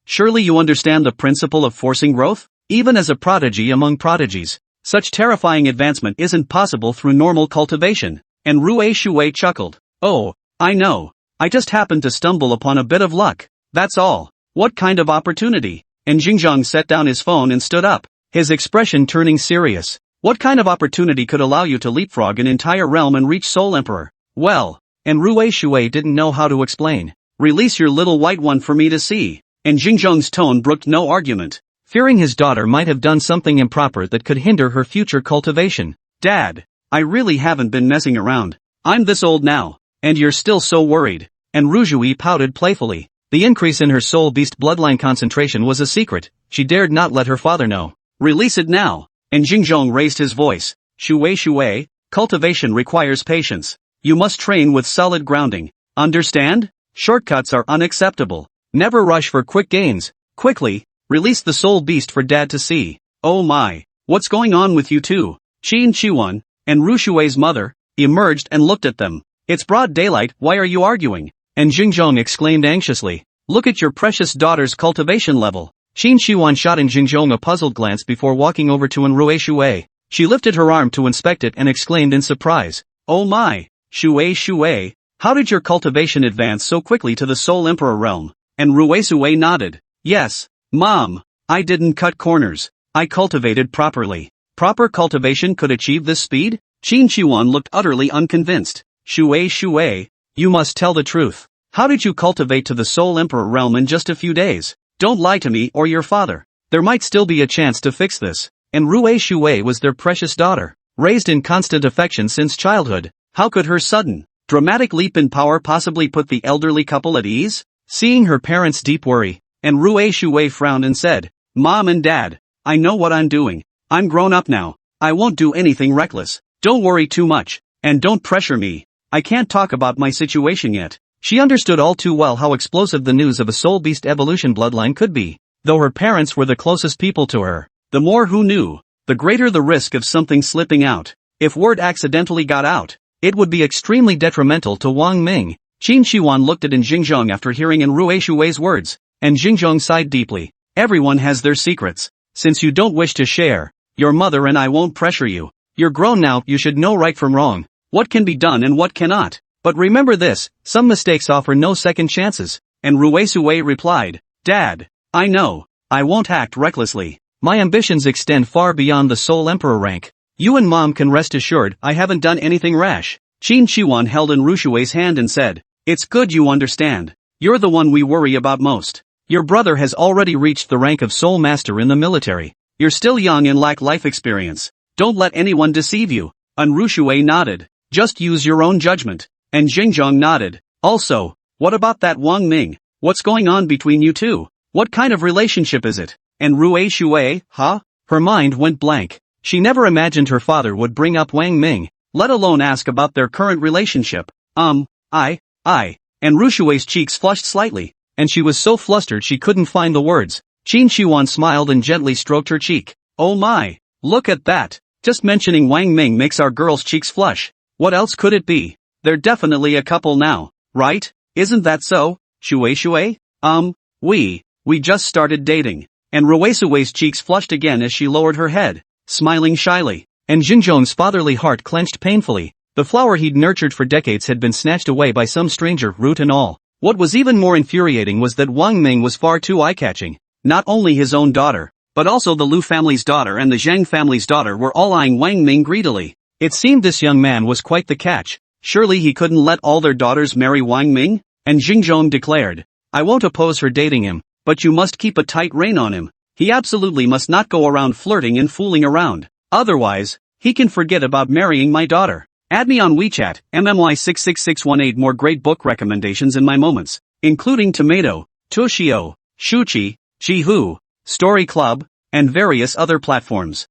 surely you understand the principle of forcing growth? Even as a prodigy among prodigies, such terrifying advancement isn't possible through normal cultivation. And Enrui Shui chuckled. "Oh, I know. I just happened to stumble upon a bit of luck. That's all." "What kind of opportunity?" And Xinzhong set down his phone and stood up, his expression turning serious. "What kind of opportunity could allow you to leapfrog an entire realm and reach Soul Emperor?" "Well," and Enrui Shui didn't know how to explain. "Release your little white one for me to see." And Xinzhong's tone brooked no argument, fearing his daughter might have done something improper that could hinder her future cultivation. "Dad, I really haven't been messing around. I'm this old now, and you're still so worried." And Rujui pouted playfully. The increase in her soul beast bloodline concentration was a secret. She dared not let her father know. "Release it now." And Xinzhong raised his voice. Shui, cultivation requires patience. You must train with solid grounding. Understand? Shortcuts are unacceptable. Never rush for quick gains. Quickly, release the soul beast for Dad to see. "Oh my, what's going on with you two?" Qin Qiwan, and Rushui's mother, emerged and looked at them. "It's broad daylight, why are you arguing?" And Xinzhong exclaimed anxiously. "Look at your precious daughter's cultivation level." Qin Qiwan shot in Xinzhong a puzzled glance before walking over to Enrui Shui. She lifted her arm to inspect it and exclaimed in surprise. "Oh my, Shui, how did your cultivation advance so quickly to the Soul Emperor realm?" And Enrui Shui nodded. "Yes, Mom, I didn't cut corners. I cultivated properly." "Proper cultivation could achieve this speed?" Qin Qiwan looked utterly unconvinced. Shui, you must tell the truth. How did you cultivate to the Soul Emperor realm in just a few days? Don't lie to me or your father. There might still be a chance to fix this. And Enrui Shui was their precious daughter, raised in constant affection since childhood. How could her sudden, dramatic leap in power possibly put the elderly couple at ease? Seeing her parents' deep worry, Enrui Shui frowned and said, "Mom and Dad, I know what I'm doing. I'm grown up now. I won't do anything reckless. Don't worry too much, and don't pressure me. I can't talk about my situation yet." She understood all too well how explosive the news of a soul beast evolution bloodline could be. Though her parents were the closest people to her, the more who knew, the greater the risk of something slipping out. If word accidentally got out, it would be extremely detrimental to Wang Ming. Qin Shiwan looked at Xingzhong after hearing Rui Shui's words, and Xingzhong sighed deeply. Everyone has their secrets. Since you don't wish to share, your mother and I won't pressure you. You're grown now, you should know right from wrong, what can be done and what cannot. But remember this, some mistakes offer no second chances. And Rui Shui replied, Dad, I know, I won't act recklessly. My ambitions extend far beyond the sole emperor rank. You and Mom can rest assured I haven't done anything rash. Qin Shiwan held Ru Shui's hand and said, It's good you understand. You're the one we worry about most. Your brother has already reached the rank of Soul Master in the military. You're still young and lack life experience. Don't let anyone deceive you. Ru Shui nodded. Just use your own judgment. And Xingzhong nodded. Also, what about that Wang Ming? What's going on between you two? What kind of relationship is it? And Rui Shui, huh? Her mind went blank. She never imagined her father would bring up Wang Ming, let alone ask about their current relationship. And Ru Shui's cheeks flushed slightly, and she was so flustered she couldn't find the words. Qin Shiwan smiled and gently stroked her cheek. Oh my, look at that. Just mentioning Wang Ming makes our girl's cheeks flush. What else could it be? They're definitely a couple now, right? Isn't that so, Shui? We just started dating. And Rui Shui's cheeks flushed again as she lowered her head, smiling shyly. And Xingzhong's fatherly heart clenched painfully. The flower he'd nurtured for decades had been snatched away by some stranger, root and all. What was even more infuriating was that Wang Ming was far too eye-catching. Not only his own daughter, but also the Lu family's daughter and the Zhang family's daughter were all eyeing Wang Ming greedily. It seemed this young man was quite the catch. Surely he couldn't let all their daughters marry Wang Ming? And Xingzhong declared, I won't oppose her dating him, but you must keep a tight rein on him. He absolutely must not go around flirting and fooling around. Otherwise, he can forget about marrying my daughter. Add me on WeChat, MMY66618 more great book recommendations in my moments, including Tomato, Toshio, Shuchi, Jihu, Story Club, and various other platforms.